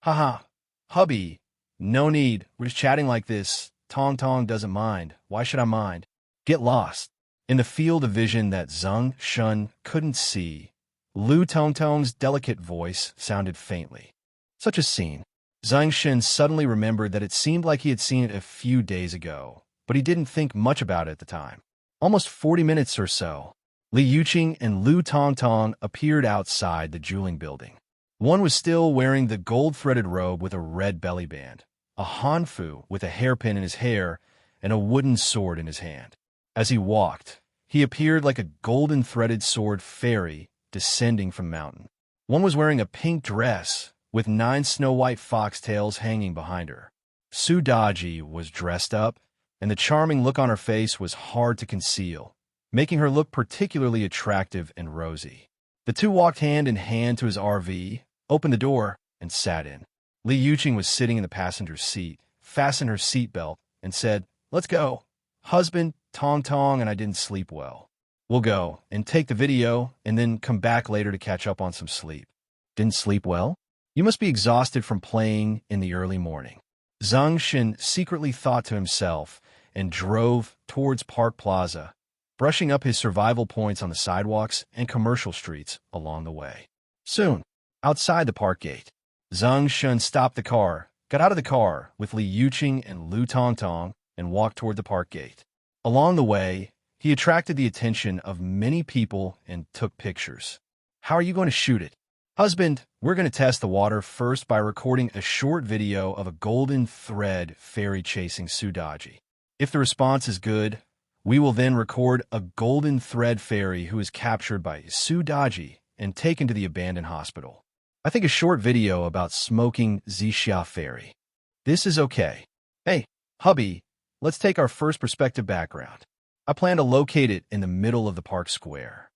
"Haha, hubby, no need. We're just chatting like this. Tong Tong doesn't mind. Why should I mind? Get lost." In the field of vision that Zeng Shen couldn't see, Lu Tong Tong's delicate voice sounded faintly. Such a scene. Zeng Shen suddenly remembered that it seemed like he had seen it a few days ago, but he didn't think much about it at the time. Almost 40 minutes or so, Li Yuqing and Lu Tong Tong appeared outside the jeweling building. One was still wearing the gold-threaded robe with a red belly band, a hanfu with a hairpin in his hair, and a wooden sword in his hand. As he walked, he appeared like a golden-threaded sword fairy descending from mountain. One was wearing a pink dress with 9 snow-white foxtails hanging behind her. Su Daji was dressed up, and the charming look on her face was hard to conceal, making her look particularly attractive and rosy. The two walked hand in hand to his RV, opened the door, and sat in. Li Yuqing was sitting in the passenger's seat, fastened her seatbelt, and said, "Let's go. Husband, Tong Tong and I didn't sleep well. We'll go and take the video and then come back later to catch up on some sleep. Didn't sleep well? You must be exhausted from playing in the early morning. Zeng Shen secretly thought to himself and drove towards Park Plaza, brushing up his survival points on the sidewalks and commercial streets along the way. Soon, outside the park gate, Zeng Shen stopped the car, got out of the car with Li Yuqing and Lu Tongtong, and walked toward the park gate. Along the way, he attracted the attention of many people and took pictures. How are you going to shoot it? Husband, we're going to test the water first by recording a short video of a golden thread fairy chasing Sudaji. If the response is good, we will then record a golden thread fairy who is captured by Sudaji and taken to the abandoned hospital. I think a short video about smoking Zixia fairy. This is okay. Hey, hubby, let's take our first perspective background. I plan to locate it in the middle of the park square.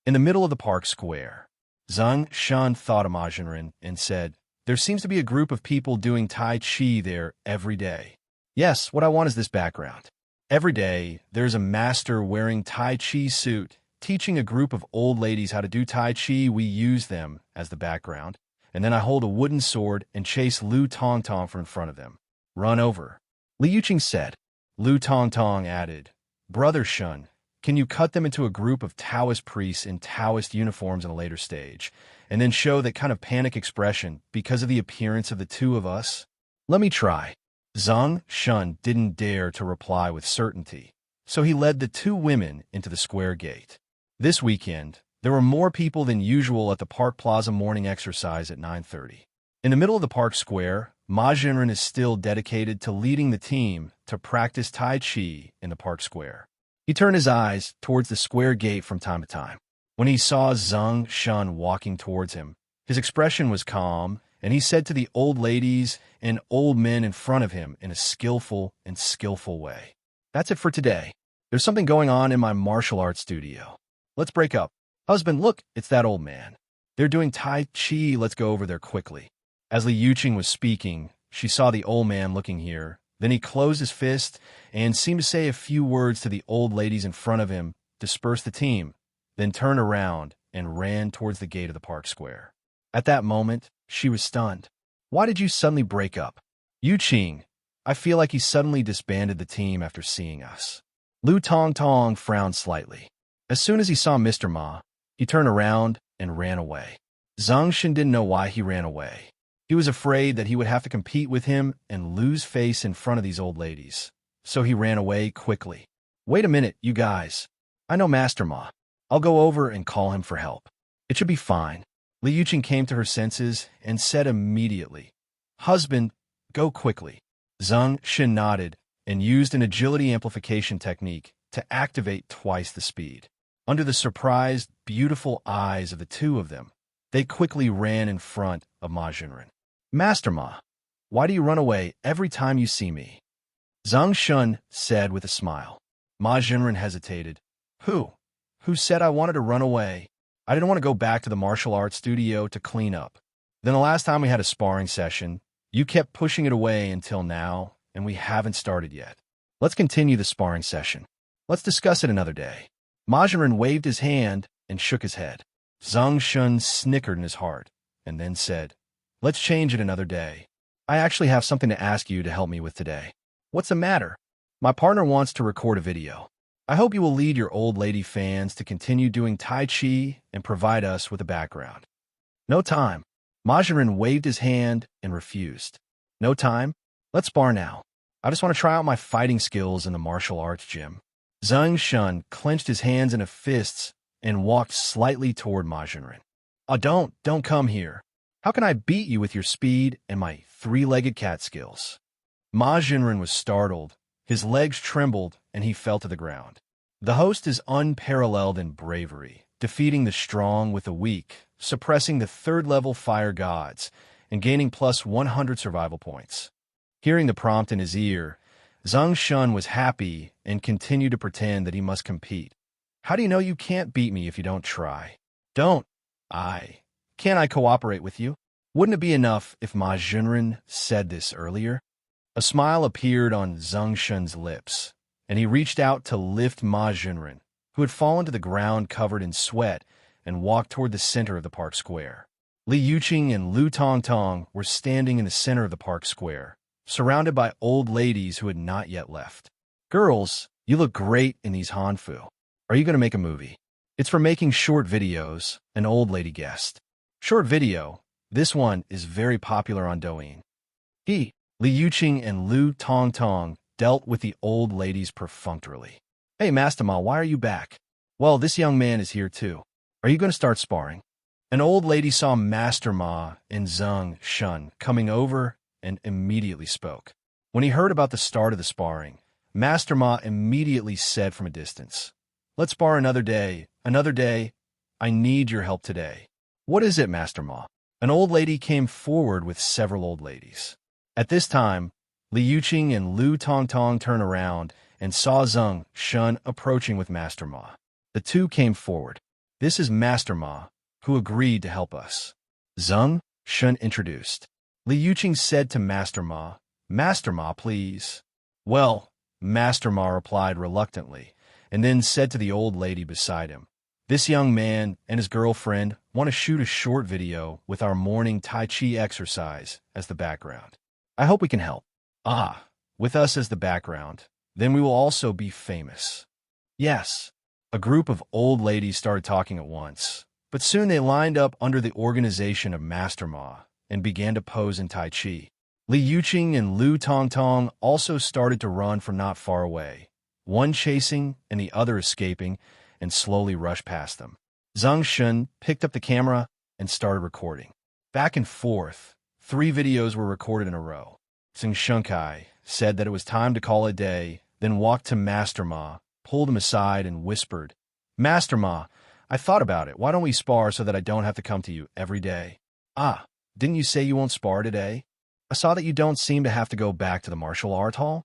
In the middle of the park square, Zeng Shen thought of Majianren and said, there seems to be a group of people doing Tai Chi there every day. Yes, what I want is this background. Every day, there's a master wearing Tai Chi suit, teaching a group of old ladies how to do Tai Chi. We use them as the background, and then I hold a wooden sword and chase Lu Tongtong from in front of them. Run over. Li Yuqing said. Lu Tongtong added, Brother Shun, can you cut them into a group of Taoist priests in Taoist uniforms in a later stage, and then show that kind of panic expression because of the appearance of the two of us? Let me try. Zeng Shen didn't dare to reply with certainty, so he led the two women into the square gate. This weekend, there were more people than usual at the Park Plaza morning exercise at 9:30. In the middle of the park square, Ma Jinren is still dedicated to leading the team to practice Tai Chi in the park square. He turned his eyes towards the square gate from time to time. When he saw Zeng Shen walking towards him, his expression was calm, and he said to the old ladies and old men in front of him in a skillful way, That's it for today. There's something going on in my martial arts studio. Let's break up. Husband, look, it's that old man. They're doing Tai Chi. Let's go over there quickly. As Li Yuqing was speaking, she saw the old man looking here. Then he closed his fist and seemed to say a few words to the old ladies in front of him, dispersed the team, then turned around and ran towards the gate of the park square. At that moment, she was stunned. Why did you suddenly break up? Yuqing, I feel like he suddenly disbanded the team after seeing us. Lu Tongtong frowned slightly. As soon as he saw Mr. Ma, he turned around and ran away. Zeng Shen didn't know why he ran away. He was afraid that he would have to compete with him and lose face in front of these old ladies. So he ran away quickly. Wait a minute, you guys. I know Master Ma. I'll go over and call him for help. It should be fine. Li Yuqing came to her senses and said immediately, Husband, go quickly. Zeng Shen nodded and used an agility amplification technique to activate twice the speed. Under the surprised, beautiful eyes of the two of them, they quickly ran in front of Ma Jinren. Master Ma, why do you run away every time you see me? Zeng Shen said with a smile. Ma Jinren hesitated. Who said I wanted to run away? I didn't want to go back to the martial arts studio to clean up. Then the last time we had a sparring session, you kept pushing it away until now, and we haven't started yet. Let's continue the sparring session. Let's discuss it another day. Ma Jinren waved his hand and shook his head. Zeng Shen snickered in his heart, and then said, Let's change it another day. I actually have something to ask you to help me with today. What's the matter? My partner wants to record a video. I hope you will lead your old lady fans to continue doing Tai Chi and provide us with a background. No time. Ma Jinren waved his hand and refused. No time? Let's spar now. I just want to try out my fighting skills in the martial arts gym. Zeng Shen clenched his hands into fists and walked slightly toward Ma Jinren. Oh, don't come here. How can I beat you with your speed and my three-legged cat skills? Ma Jinren was startled. His legs trembled, and he fell to the ground. The host is unparalleled in bravery, defeating the strong with the weak, suppressing the third-level fire gods, and gaining plus 100 survival points. Hearing the prompt in his ear, Zeng Shen was happy and continued to pretend that he must compete. How do you know you can't beat me if you don't try? Can't I cooperate with you? Wouldn't it be enough if Ma Jinren said this earlier? A smile appeared on Zeng Shen's lips, and he reached out to lift Ma Jinren, who had fallen to the ground covered in sweat and walked toward the center of the park square. Li Yuqing and Lu Tongtong were standing in the center of the park square, surrounded by old ladies who had not yet left. "Girls, you look great in these hanfu. Are you going to make a movie?" "It's for making short videos," an old lady guessed. "Short video? This one is very popular on Douyin." Li Yuqing and Lu Tongtong dealt with the old ladies perfunctorily. "Hey, Master Ma, why are you back?" "Well, this young man is here too. Are you going to start sparring?" An old lady saw Master Ma and Zeng Shen coming over and immediately spoke. When he heard about the start of the sparring, Master Ma immediately said from a distance, "Let's spar another day. Another day. I need your help today." "What is it, Master Ma?" An old lady came forward with several old ladies. At this time, Li Yuqing and Lu Tongtong turned around and saw Zeng Shen approaching with Master Ma. The two came forward. "This is Master Ma, who agreed to help us." Zeng Shen introduced. Li Yuqing said to Master Ma, "Master Ma, please." "Well," Master Ma replied reluctantly, and then said to the old lady beside him, "This young man and his girlfriend want to shoot a short video with our morning Tai Chi exercise as the background. I hope we can help." "Ah, with us as the background, then we will also be famous." "Yes." A group of old ladies started talking at once, but soon they lined up under the organization of Master Ma and began to pose in Tai Chi. Li Yuqing and Lu Tongtong also started to run from not far away, one chasing and the other escaping, and slowly rushed past them. Zeng Shen picked up the camera and started recording. Back and forth, 3 videos were recorded in a row. Zeng Shenkai said that it was time to call it a day, then walked to Master Ma, pulled him aside, and whispered, "Master Ma, I thought about it. Why don't we spar so that I don't have to come to you every day?" "Ah, didn't you say you won't spar today? I saw that you don't seem to have to go back to the martial art hall."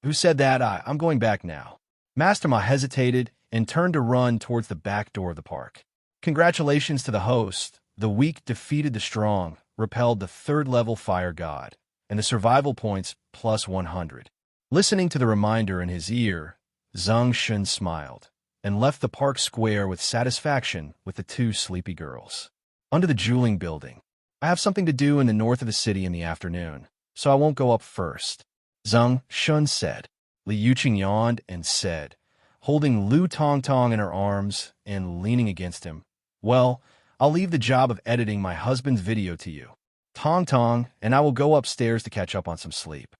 Who said that? I'm going back now." Master Ma hesitated and turned to run towards the back door of the park. Congratulations to the host. The weak defeated the strong, repelled the 3rd-level fire god, and the survival points plus 100. Listening to the reminder in his ear, Zeng Shen smiled and left the park square with satisfaction with the 2 sleepy girls. Under the jeweling building. "I have something to do in the north of the city in the afternoon, so I won't go up first," Zeng Shen said. Li Yuqing yawned and said, holding Lu Tongtong in her arms and leaning against him, "Well, I'll leave the job of editing my husband's video to you, Tongtong, and I will go upstairs to catch up on some sleep."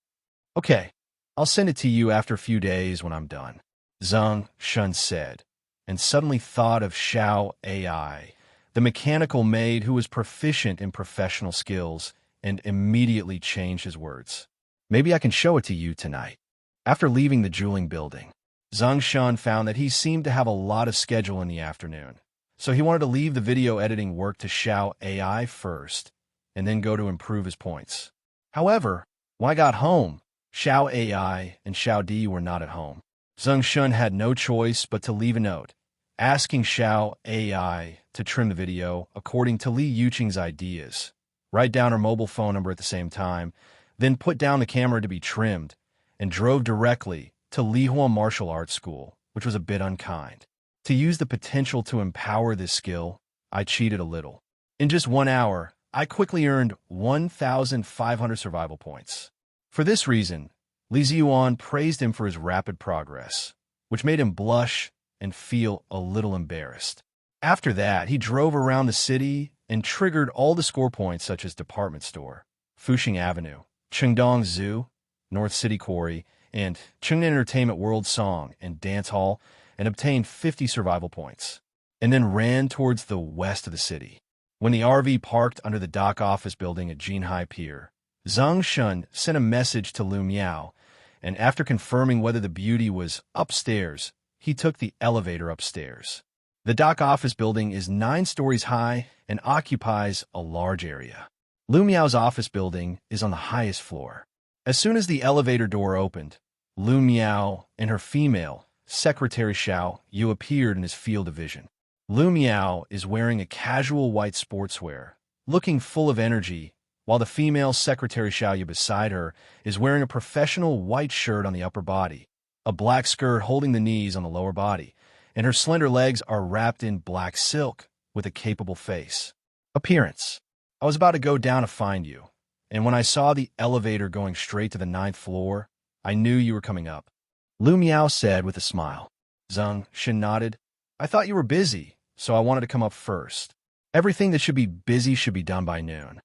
"Okay, I'll send it to you after a few days when I'm done," Zeng Shen said, and suddenly thought of Xiao AI, the mechanical maid who was proficient in professional skills, and immediately changed his words. "Maybe I can show it to you tonight." After leaving the jeweling building, Zeng Shen found that he seemed to have a lot of schedule in the afternoon, so he wanted to leave the video editing work to Xiao AI first, and then go to improve his points. However, when I got home, Xiao AI and Xiao Di were not at home. Zeng Shen had no choice but to leave a note, asking Xiao AI to trim the video according to Li Yuqing's ideas, write down her mobile phone number at the same time, then put down the camera to be trimmed, and drove directly to Lihua Martial Arts School, which was a bit unkind. To use the potential to empower this skill, I cheated a little. In just 1 hour, I quickly earned 1,500 survival points. For this reason, Li Ziyuan praised him for his rapid progress, which made him blush and feel a little embarrassed. After that, he drove around the city and triggered all the score points such as Department Store, Fuxing Avenue, Qingdong Zoo, North City Quarry, and Chengnan Entertainment World Song and Dance Hall, and obtained 50 survival points, and then ran towards the west of the city. When the RV parked under the dock office building at Jinhai Pier, Zeng Shen sent a message to Lu Miao, and after confirming whether the beauty was upstairs, he took the elevator upstairs. The dock office building is 9 stories high and occupies a large area. Lu Miao's office building is on the highest floor. As soon as the elevator door opened, Lu Miao and her female, Secretary Xiao Yu, appeared in his field of vision. Lu Miao is wearing a casual white sportswear, looking full of energy, while the female Secretary Xiao Yu beside her is wearing a professional white shirt on the upper body, a black skirt holding the knees on the lower body, and her slender legs are wrapped in black silk with a capable face. Appearance. I was about to go down to find you, and when I saw the elevator going straight to the 9th floor, I knew you were coming up. Lu Miao said with a smile. Zeng Shen nodded. I thought you were busy, so I wanted to come up first. Everything that should be busy should be done by noon.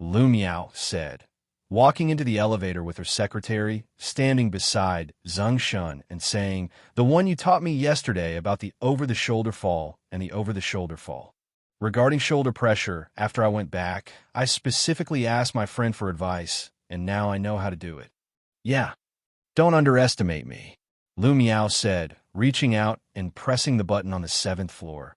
Lu Miao said, walking into the elevator with her secretary, standing beside Zeng Shen and saying, the one you taught me yesterday about the over-the-shoulder fall and the over-the-shoulder fall. Regarding shoulder pressure, after I went back, I specifically asked my friend for advice, and now I know how to do it. Yeah, don't underestimate me, Lu Miao said, reaching out and pressing the button on the 7th floor.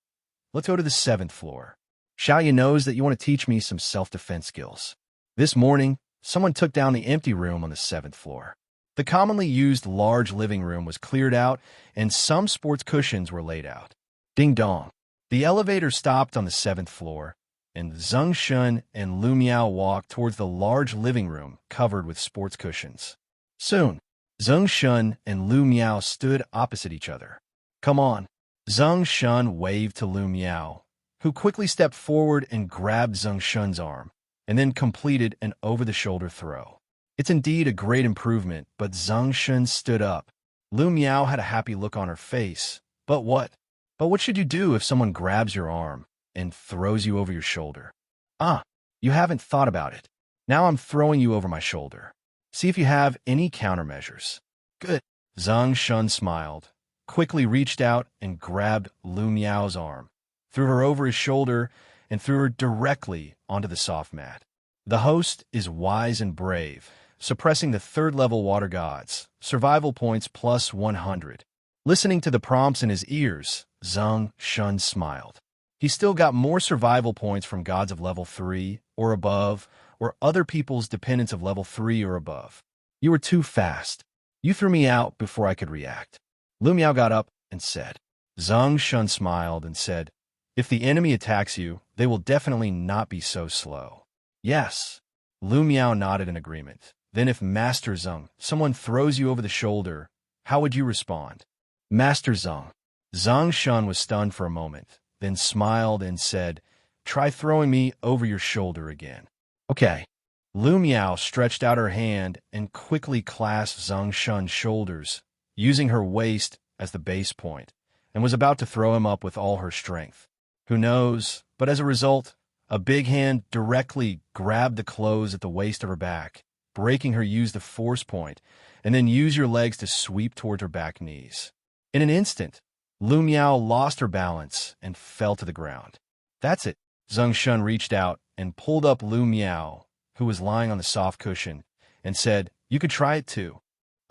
Let's go to the 7th floor. Xiaoya knows that you want to teach me some self-defense skills. This morning, someone took down the empty room on the 7th floor. The commonly used large living room was cleared out, and some sports cushions were laid out. Ding dong. The elevator stopped on the 7th floor, and Zeng Shen and Lu Miao walked towards the large living room covered with sports cushions. Soon, Zeng Shen and Lu Miao stood opposite each other. Come on. Zeng Shen waved to Lu Miao, who quickly stepped forward and grabbed Zeng Shen's arm, and then completed an over-the-shoulder throw. It's indeed a great improvement, but Zeng Shen stood up. Lu Miao had a happy look on her face. But what? But what should you do if someone grabs your arm and throws you over your shoulder? Ah, you haven't thought about it. Now I'm throwing you over my shoulder. See if you have any countermeasures. Good. Zeng Shen smiled, quickly reached out and grabbed Lu Miao's arm, threw her over his shoulder, and threw her directly onto the soft mat. The host is wise and brave, suppressing the 3rd-level water gods, survival points plus 100. Listening to the prompts in his ears, Zeng Shen smiled. He still got more survival points from gods of level 3 or above, or other people's dependents of level 3 or above. You were too fast. You threw me out before I could react. Lu Miao got up and said. Zeng Shen smiled and said, if the enemy attacks you, they will definitely not be so slow. Yes. Lu Miao nodded in agreement. Then if Master Zeng, someone throws you over the shoulder, how would you respond? Master Zeng. Zeng Shen was stunned for a moment, then smiled and said, try throwing me over your shoulder again. Okay. Lu Miao stretched out her hand and quickly clasped Zeng Shen's shoulders, using her waist as the base point, and was about to throw him up with all her strength. Who knows, but as a result, a big hand directly grabbed the clothes at the waist of her back, breaking her use the force point, and then use your legs to sweep toward her back knees. In an instant, Lu Miao lost her balance and fell to the ground. That's it. Zeng Shen reached out and pulled up Lu Miao, who was lying on the soft cushion, and said, you could try it too.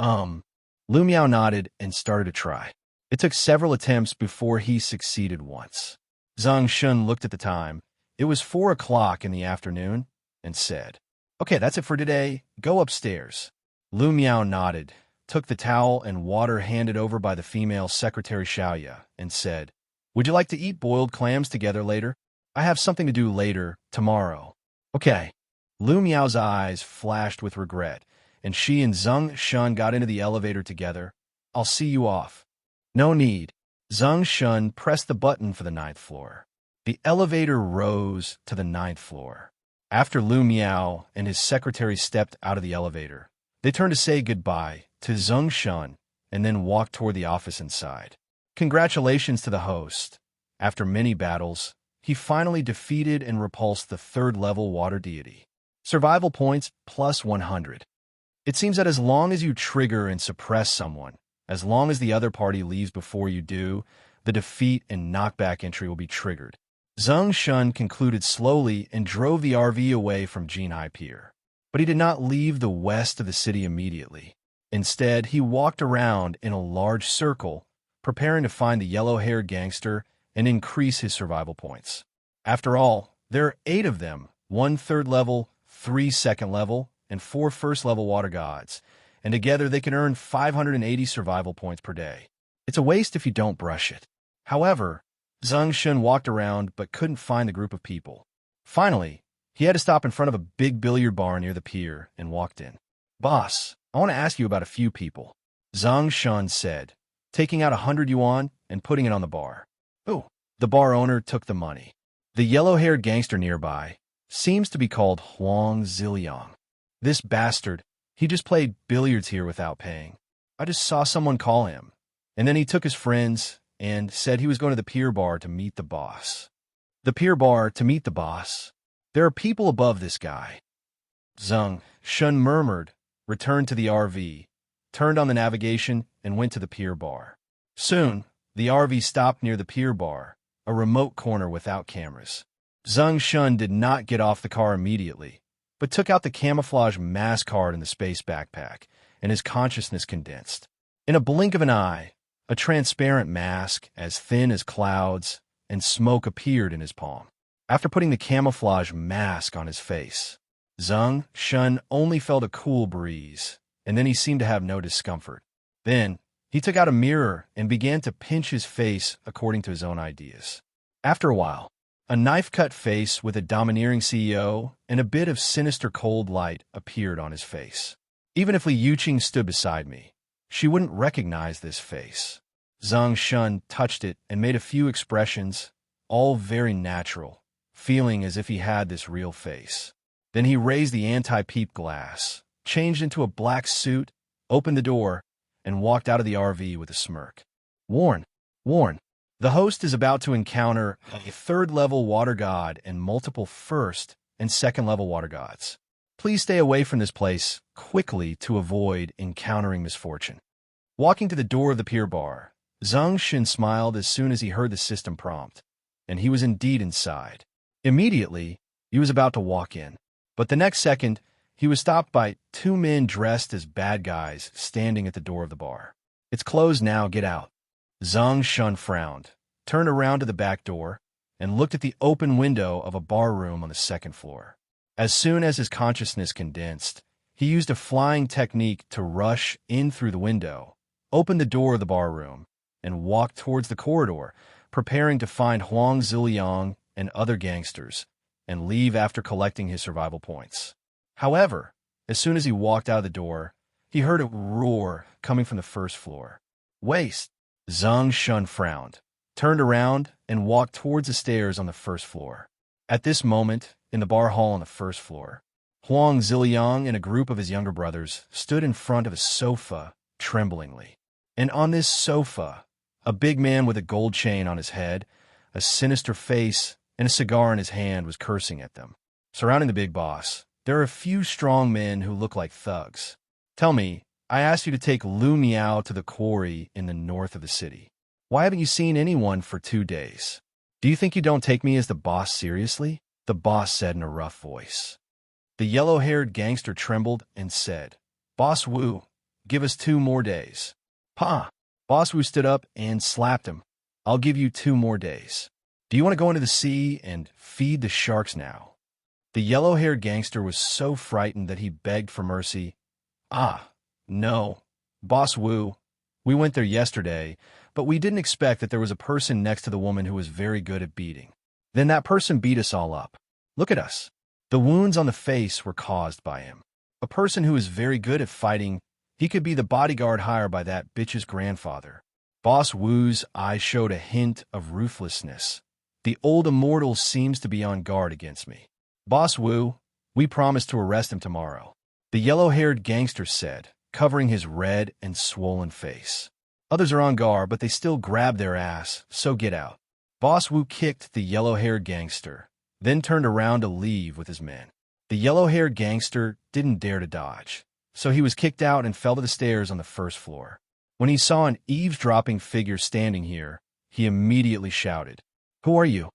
Lu Miao nodded and started to try. It took several attempts before he succeeded once. Zeng Shen looked at the time. It was 4 o'clock in the afternoon and said, okay, that's it for today. Go upstairs. Lu Miao nodded, took the towel and water handed over by the female secretary Xiaoya, and said, would you like to eat boiled clams together later? I have something to do later, tomorrow. Okay. Lu Miao's eyes flashed with regret, and she and Zeng Shen got into the elevator together. I'll see you off. No need. Zeng Shen pressed the button for the 9th floor. The elevator rose to the 9th floor. After Lu Miao and his secretary stepped out of the elevator, they turned to say goodbye to Zeng Shen and then walked toward the office inside. Congratulations to the host. After many battles, he finally defeated and repulsed the 3rd-level water deity. Survival points plus 100. It seems that as long as you trigger and suppress someone, as long as the other party leaves before you do, the defeat and knockback entry will be triggered. Zeng Shen concluded slowly and drove the RV away from Jinhai Pier. But he did not leave the west of the city immediately. Instead, he walked around in a large circle, preparing to find the yellow-haired gangster and increase his survival points. After all, there are 8 of them, 1 3rd level, 3 2nd level, and 4 1st-level water gods, and together they can earn 580 survival points per day. It's a waste if you don't brush it. However, Zeng Shen walked around but couldn't find the group of people. Finally, he had to stop in front of a big billiard bar near the pier and walked in. Boss, I want to ask you about a few people, Zeng Shen said, taking out 100 yuan and putting it on the bar. Ooh. The bar owner took the money. The yellow-haired gangster nearby seems to be called Huang Ziliang. This bastard, he just played billiards here without paying. I just saw someone call him. And then he took his friends and said he was going to the pier bar to meet the boss. The pier bar to meet the boss? There are people above this guy. Zeng Shen murmured, returned to the RV, turned on the navigation, and went to the pier bar. Soon, the RV stopped near the pier bar, a remote corner without cameras. Zeng Shen did not get off the car immediately, but took out the camouflage mask card in the space backpack, and his consciousness condensed. In a blink of an eye, a transparent mask, as thin as clouds, and smoke appeared in his palm. After putting the camouflage mask on his face, Zeng Shen only felt a cool breeze, and then he seemed to have no discomfort. Then, he took out a mirror and began to pinch his face according to his own ideas. After a while, a knife-cut face with a domineering CEO and a bit of sinister cold light appeared on his face. Even if Li Yuqing stood beside me, she wouldn't recognize this face. Zeng Shen touched it and made a few expressions, all very natural, feeling as if he had this real face. Then he raised the anti-peep glass, changed into a black suit, opened the door, and walked out of the RV with a smirk. Warn. The host is about to encounter a third-level water god and multiple first- and second-level water gods. Please stay away from this place quickly to avoid encountering misfortune. Walking to the door of the pier bar, Zeng Shen smiled as soon as he heard the system prompt, and he was indeed inside. Immediately, he was about to walk in, but the next second, he was stopped by two men dressed as bad guys standing at the door of the bar. It's closed now, get out. Zeng Shen frowned, turned around to the back door, and looked at the open window of a bar room on the second floor. As soon as his consciousness condensed, he used a flying technique to rush in through the window, opened the door of the bar room, and walked towards the corridor, preparing to find Huang Ziliang and other gangsters, and leave after collecting his survival points. However, as soon as he walked out of the door, he heard a roar coming from the first floor. Waste! Zeng Shen frowned, turned around, and walked towards the stairs on the first floor. At this moment, in the bar hall on the first floor, Huang Ziliang and a group of his younger brothers stood in front of a sofa, tremblingly. And on this sofa, a big man with a gold chain on his head, a sinister face, and a cigar in his hand was cursing at them. Surrounding the big boss, there are a few strong men who look like thugs. Tell me, I asked you to take Lu Miao to the quarry in the north of the city. Why haven't you seen anyone for 2 days? Do you think you don't take me as the boss seriously? The boss said in a rough voice. The yellow-haired gangster trembled and said, Boss Wu, give us 2 more days. Pa! Boss Wu stood up and slapped him. I'll give you 2 more days. Do you want to go into the sea and feed the sharks now? The yellow-haired gangster was so frightened that he begged for mercy. No. Boss Wu, we went there yesterday, but we didn't expect that there was a person next to the woman who was very good at beating. Then that person beat us all up. Look at us. The wounds on the face were caused by him. A person who is very good at fighting, he could be the bodyguard hired by that bitch's grandfather. Boss Wu's eyes showed a hint of ruthlessness. The old immortal seems to be on guard against me. Boss Wu, we promise to arrest him tomorrow, the yellow-haired gangster said, covering his red and swollen face. Others are on guard, but they still grab their ass, so get out. Boss Wu kicked the yellow-haired gangster, then turned around to leave with his men. The yellow-haired gangster didn't dare to dodge, so he was kicked out and fell to the stairs on the first floor. When he saw an eavesdropping figure standing here, he immediately shouted, Who are you?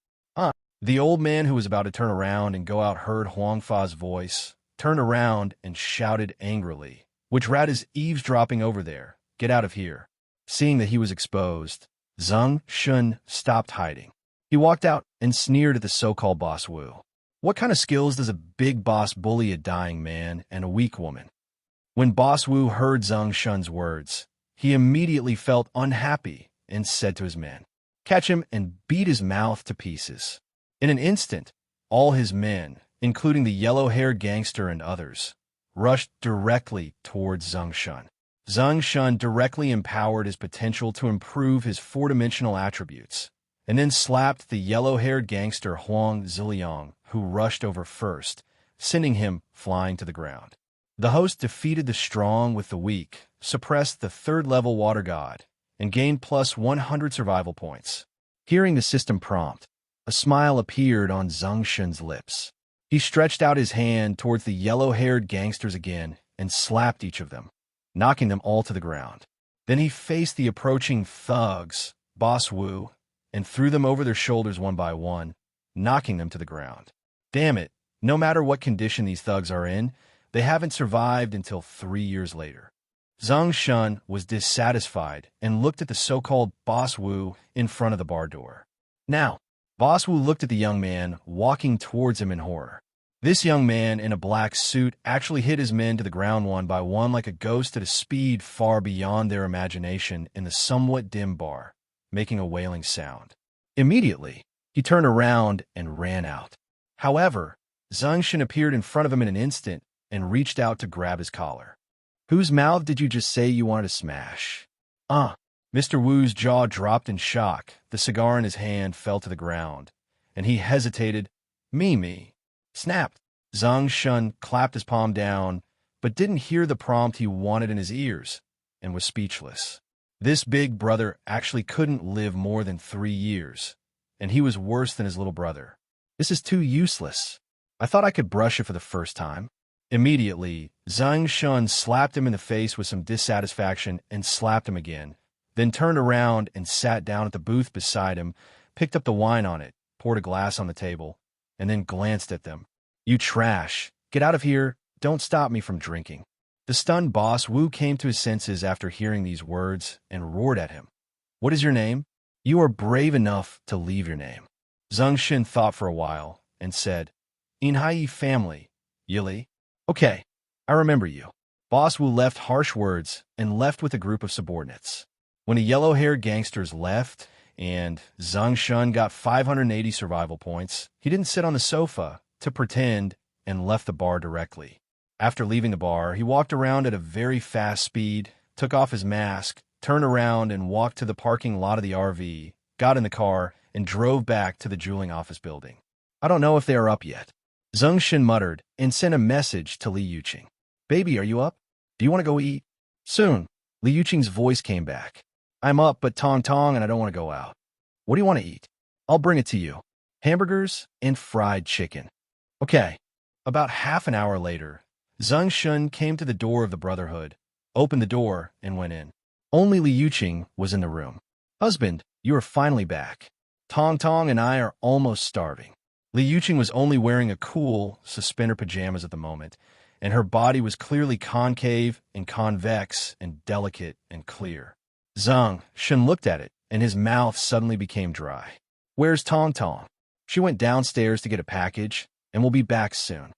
The old man who was about to turn around and go out heard Huang Fa's voice, turned around and shouted angrily, Which rat is eavesdropping over there? Get out of here. Seeing that he was exposed, Zeng Shen stopped hiding. He walked out and sneered at the so-called Boss Wu. What kind of skills does a big boss bully a dying man and a weak woman? When Boss Wu heard Zeng Shen's words, he immediately felt unhappy and said to his men, Catch him and beat his mouth to pieces. In an instant, all his men, including the yellow-haired gangster and others, rushed directly towards Zeng Shen. Zeng Shen directly empowered his potential to improve his four-dimensional attributes, and then slapped the yellow-haired gangster Huang Ziliang, who rushed over first, sending him flying to the ground. The host defeated the strong with the weak, suppressed the third-level water god, and gained plus 100 survival points. Hearing the system prompt, a smile appeared on Zeng Shen's lips. He stretched out his hand towards the yellow-haired gangsters again and slapped each of them, knocking them all to the ground. Then he faced the approaching thugs, Boss Wu, and threw them over their shoulders one by one, knocking them to the ground. Damn it, no matter what condition these thugs are in, they haven't survived until 3 years later. Zeng Shen was dissatisfied and looked at the so-called Boss Wu in front of the bar door. Now, Boss Wu looked at the young man walking towards him in horror. This young man in a black suit actually hit his men to the ground one by one like a ghost at a speed far beyond their imagination in the somewhat dim bar, making a wailing sound. Immediately, he turned around and ran out. However, Zeng Shen appeared in front of him in an instant and reached out to grab his collar. Whose mouth did you just say you wanted to smash? Mr. Wu's jaw dropped in shock, the cigar in his hand fell to the ground, and he hesitated. Me. Snapped. Zeng Shen clapped his palm down, but didn't hear the prompt he wanted in his ears, and was speechless. This big brother actually couldn't live more than 3 years, and he was worse than his little brother. This is too useless. I thought I could brush it for the first time. Immediately, Zeng Shen slapped him in the face with some dissatisfaction and slapped him again, then turned around and sat down at the booth beside him, picked up the wine on it, poured a glass on the table, and then glanced at them. You trash. Get out of here. Don't stop me from drinking. The stunned Boss Wu came to his senses after hearing these words and roared at him. What is your name? You are brave enough to leave your name. Zeng Shen thought for a while and said, Inhai family, Yili. Okay, I remember you. Boss Wu left harsh words and left with a group of subordinates. When the yellow-haired gangsters left and Zeng Shen got 580 survival points, he didn't sit on the sofa to pretend and left the bar directly. After leaving the bar, he walked around at a very fast speed, took off his mask, turned around and walked to the parking lot of the RV, got in the car, and drove back to the jeweling office building. I don't know if they are up yet. Zeng Shen muttered and sent a message to Li Yuqing. Baby, are you up? Do you want to go eat? Soon, Li Yuqing's voice came back. I'm up, but Tong and I don't want to go out. What do you want to eat? I'll bring it to you. Hamburgers and fried chicken. Okay. About half an hour later, Zeng Shen came to the door of the Brotherhood, opened the door, and went in. Only Li Yuqing was in the room. Husband, you are finally back. Tong and I are almost starving. Li Yuqing was only wearing a cool suspender pajamas at the moment, and her body was clearly concave and convex and delicate and clear. Zeng Shen looked at it, and his mouth suddenly became dry. Where's Tong? She went downstairs to get a package, and will be back soon.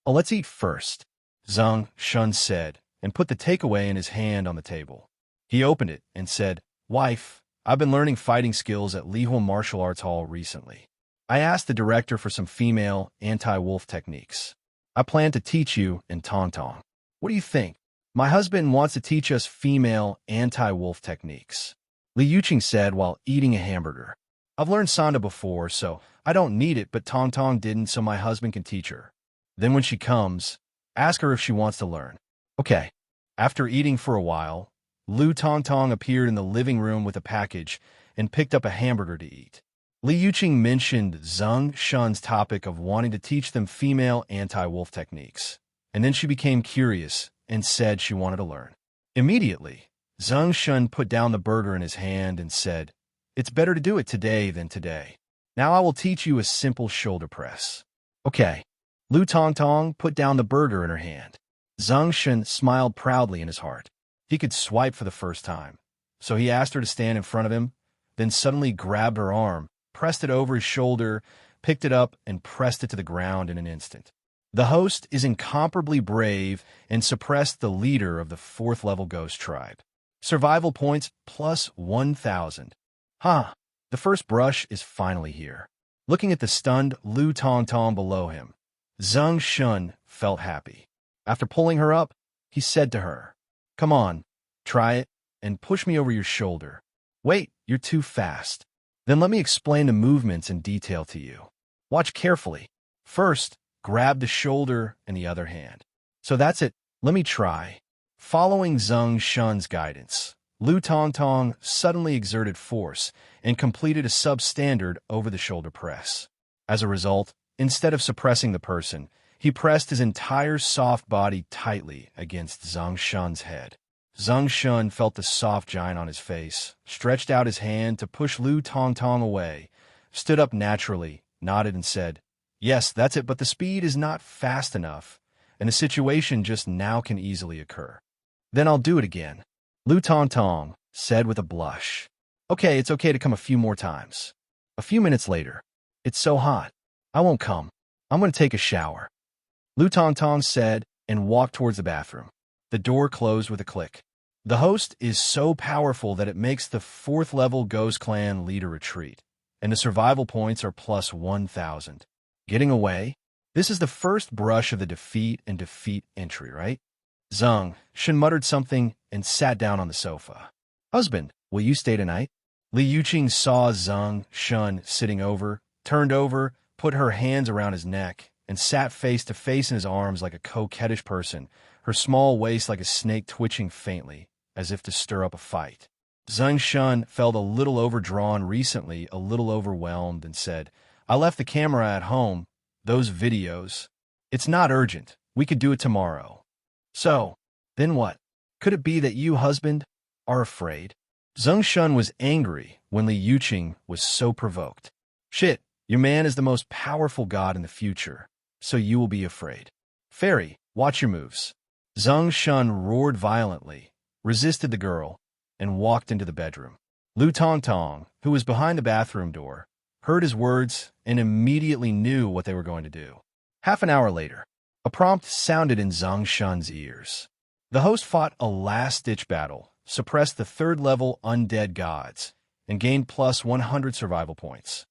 Oh, let's eat first, Zeng Shen said, and put the takeaway in his hand on the table. He opened it and said, Wife, I've been learning fighting skills at Lihua Martial Arts Hall recently. I asked the director for some female anti-wolf techniques. I plan to teach you in Tong. What do you think? My husband wants to teach us female anti-wolf techniques, Li Yuqing said while eating a hamburger. I've learned Sanda before, so I don't need it, but Tong didn't, so my husband can teach her. Then when she comes, ask her if she wants to learn. Okay. After eating for a while, Lu Tong appeared in the living room with a package and picked up a hamburger to eat. Li Yuqing mentioned Zeng Shen's topic of wanting to teach them female anti-wolf techniques, and then she became curious and said she wanted to learn. Immediately, Zeng Shen put down the burger in his hand and said, It's better to do it today than today. Now I will teach you a simple shoulder press. Okay. Lu Tong put down the burger in her hand. Zeng Shen smiled proudly in his heart. He could swipe for the first time, so he asked her to stand in front of him, then suddenly grabbed her arm, pressed it over his shoulder, picked it up, and pressed it to the ground in an instant. The host is incomparably brave and suppressed the leader of the 4th-level ghost tribe. Survival points plus 1,000. The first brush is finally here. Looking at the stunned Lu Tong below him, Zeng Shen felt happy. After pulling her up, he said to her, Come on, Try it, and push me over your shoulder. Wait, you're too fast. Then let me explain the movements in detail to you. Watch carefully. First, grab the shoulder in the other hand. So that's it. Let me try. Following Zeng Shen's guidance, Lu Tongtong suddenly exerted force and completed a substandard over-the-shoulder press. As a result, instead of suppressing the person, he pressed his entire soft body tightly against Zeng Shen's head. Zeng Shen felt the soft giant on his face, stretched out his hand to push Lu Tongtong away, stood up naturally, nodded and said, "Yes, that's it, but the speed is not fast enough, and a situation just now can easily occur." "Then I'll do it again," Lu Tongtong said with a blush. "Okay, it's okay to come a few more times." A few minutes later, "It's so hot. I won't come. I'm going to take a shower," Lu Tongtong said and walked towards the bathroom. The door closed with a click. The host is so powerful that it makes the 4th level Ghost Clan leader retreat, and the survival points are plus 1,000. Getting away? This is the first brush of the defeat and defeat entry, right? Zeng Shen muttered something and sat down on the sofa. "Husband, will you stay tonight?" Li Yuqing saw Zeng Shen sitting over, turned over, put her hands around his neck, and sat face to face in his arms like a coquettish person, her small waist like a snake twitching faintly, as if to stir up a fight. Zeng Shen felt a little overdrawn recently, a little overwhelmed, and said, "I left the camera at home. Those videos. It's not urgent. We could do it tomorrow." "So, then what? Could it be that you, husband, are afraid?" Zeng Shen was angry when Li Yuqing was so provoked. "Shit, your man is the most powerful god in the future, so you will be afraid. Fairy, watch your moves." Zeng Shen roared violently, resisted the girl, and walked into the bedroom. Lu Tongtong, who was behind the bathroom door, heard his words and immediately knew what they were going to do. Half an hour later, a prompt sounded in Zeng Shen's ears. The host fought a last-ditch battle, suppressed the 3rd-level undead gods, and gained plus 100 survival points.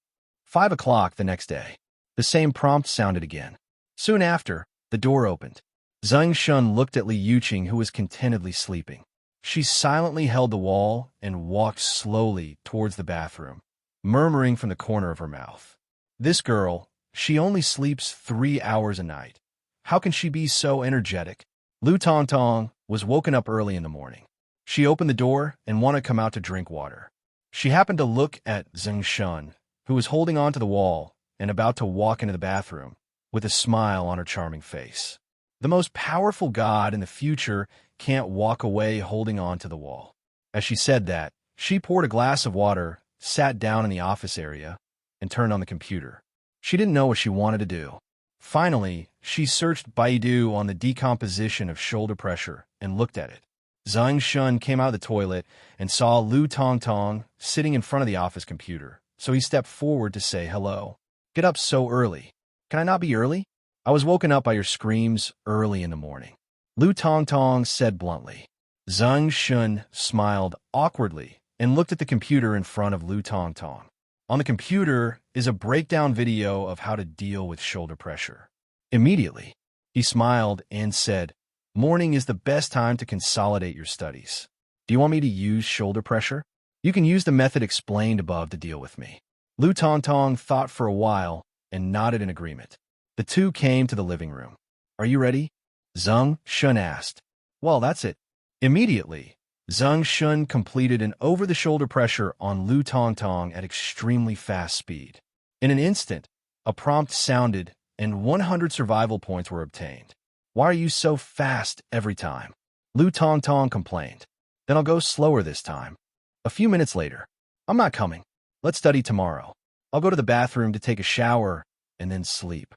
5 o'clock the next day. The same prompt sounded again. Soon after, the door opened. Zeng Shen looked at Li Yuqing, who was contentedly sleeping. She silently held the wall and walked slowly towards the bathroom, murmuring from the corner of her mouth, "This girl, she only sleeps 3 hours a night. How can she be so energetic?" Lu Tongtong was woken up early in the morning. She opened the door and wanted to come out to drink water. She happened to look at Zeng Shen, who was holding onto the wall and about to walk into the bathroom, with a smile on her charming face. The most powerful god in the future can't walk away holding on to the wall. As she said that, she poured a glass of water, sat down in the office area, and turned on the computer. She didn't know what she wanted to do. Finally, she searched Baidu on the decomposition of shoulder pressure and looked at it. Zeng Shen came out of the toilet and saw Lu Tongtong sitting in front of the office computer, so he stepped forward to say hello. "Get up so early. Can I not be early? I was woken up by your screams early in the morning," Lu Tongtong said bluntly. Zeng Shen smiled awkwardly and looked at the computer in front of Lu Tongtong. On the computer is a breakdown video of how to deal with shoulder pressure. Immediately, he smiled and said, "Morning is the best time to consolidate your studies. Do you want me to use shoulder pressure? You can use the method explained above to deal with me." Lu Tongtong thought for a while and nodded in agreement. The two came to the living room. "Are you ready?" Zeng Shen asked. "Well, that's it." Immediately, Zeng Shen completed an over-the-shoulder pressure on Lu Tongtong at extremely fast speed. In an instant, a prompt sounded and 100 survival points were obtained. "Why are you so fast every time?" Lu Tongtong complained. "Then I'll go slower this time." A few minutes later, "I'm not coming. Let's study tomorrow. I'll go to the bathroom to take a shower and then sleep."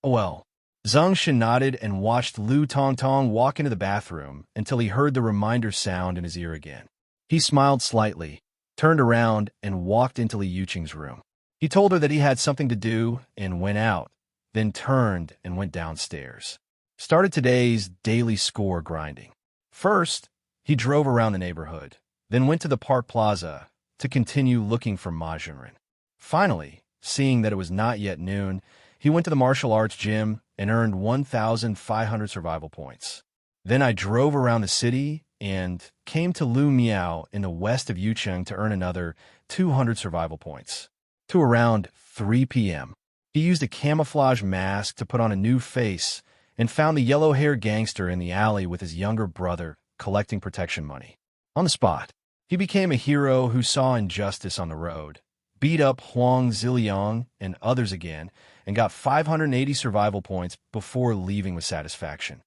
Well, Zeng Shen nodded and watched Lu Tongtong walk into the bathroom until he heard the reminder sound in his ear again. He smiled slightly, turned around, and walked into Li Yuqing's room. He told her that he had something to do and went out, then turned and went downstairs. Started today's daily score grinding. First, he drove around the neighborhood, then went to the park plaza to continue looking for Majurin. Finally, seeing that it was not yet noon, he went to the martial arts gym and earned 1,500 survival points. Then I drove around the city and came to Lu Miao in the west of Yucheng to earn another 200 survival points. To around 3 p.m. He used a camouflage mask to put on a new face and found the yellow-haired gangster in the alley with his younger brother collecting protection money. On the spot, he became a hero who saw injustice on the road, beat up Huang Ziliang and others again, and got 580 survival points before leaving with satisfaction.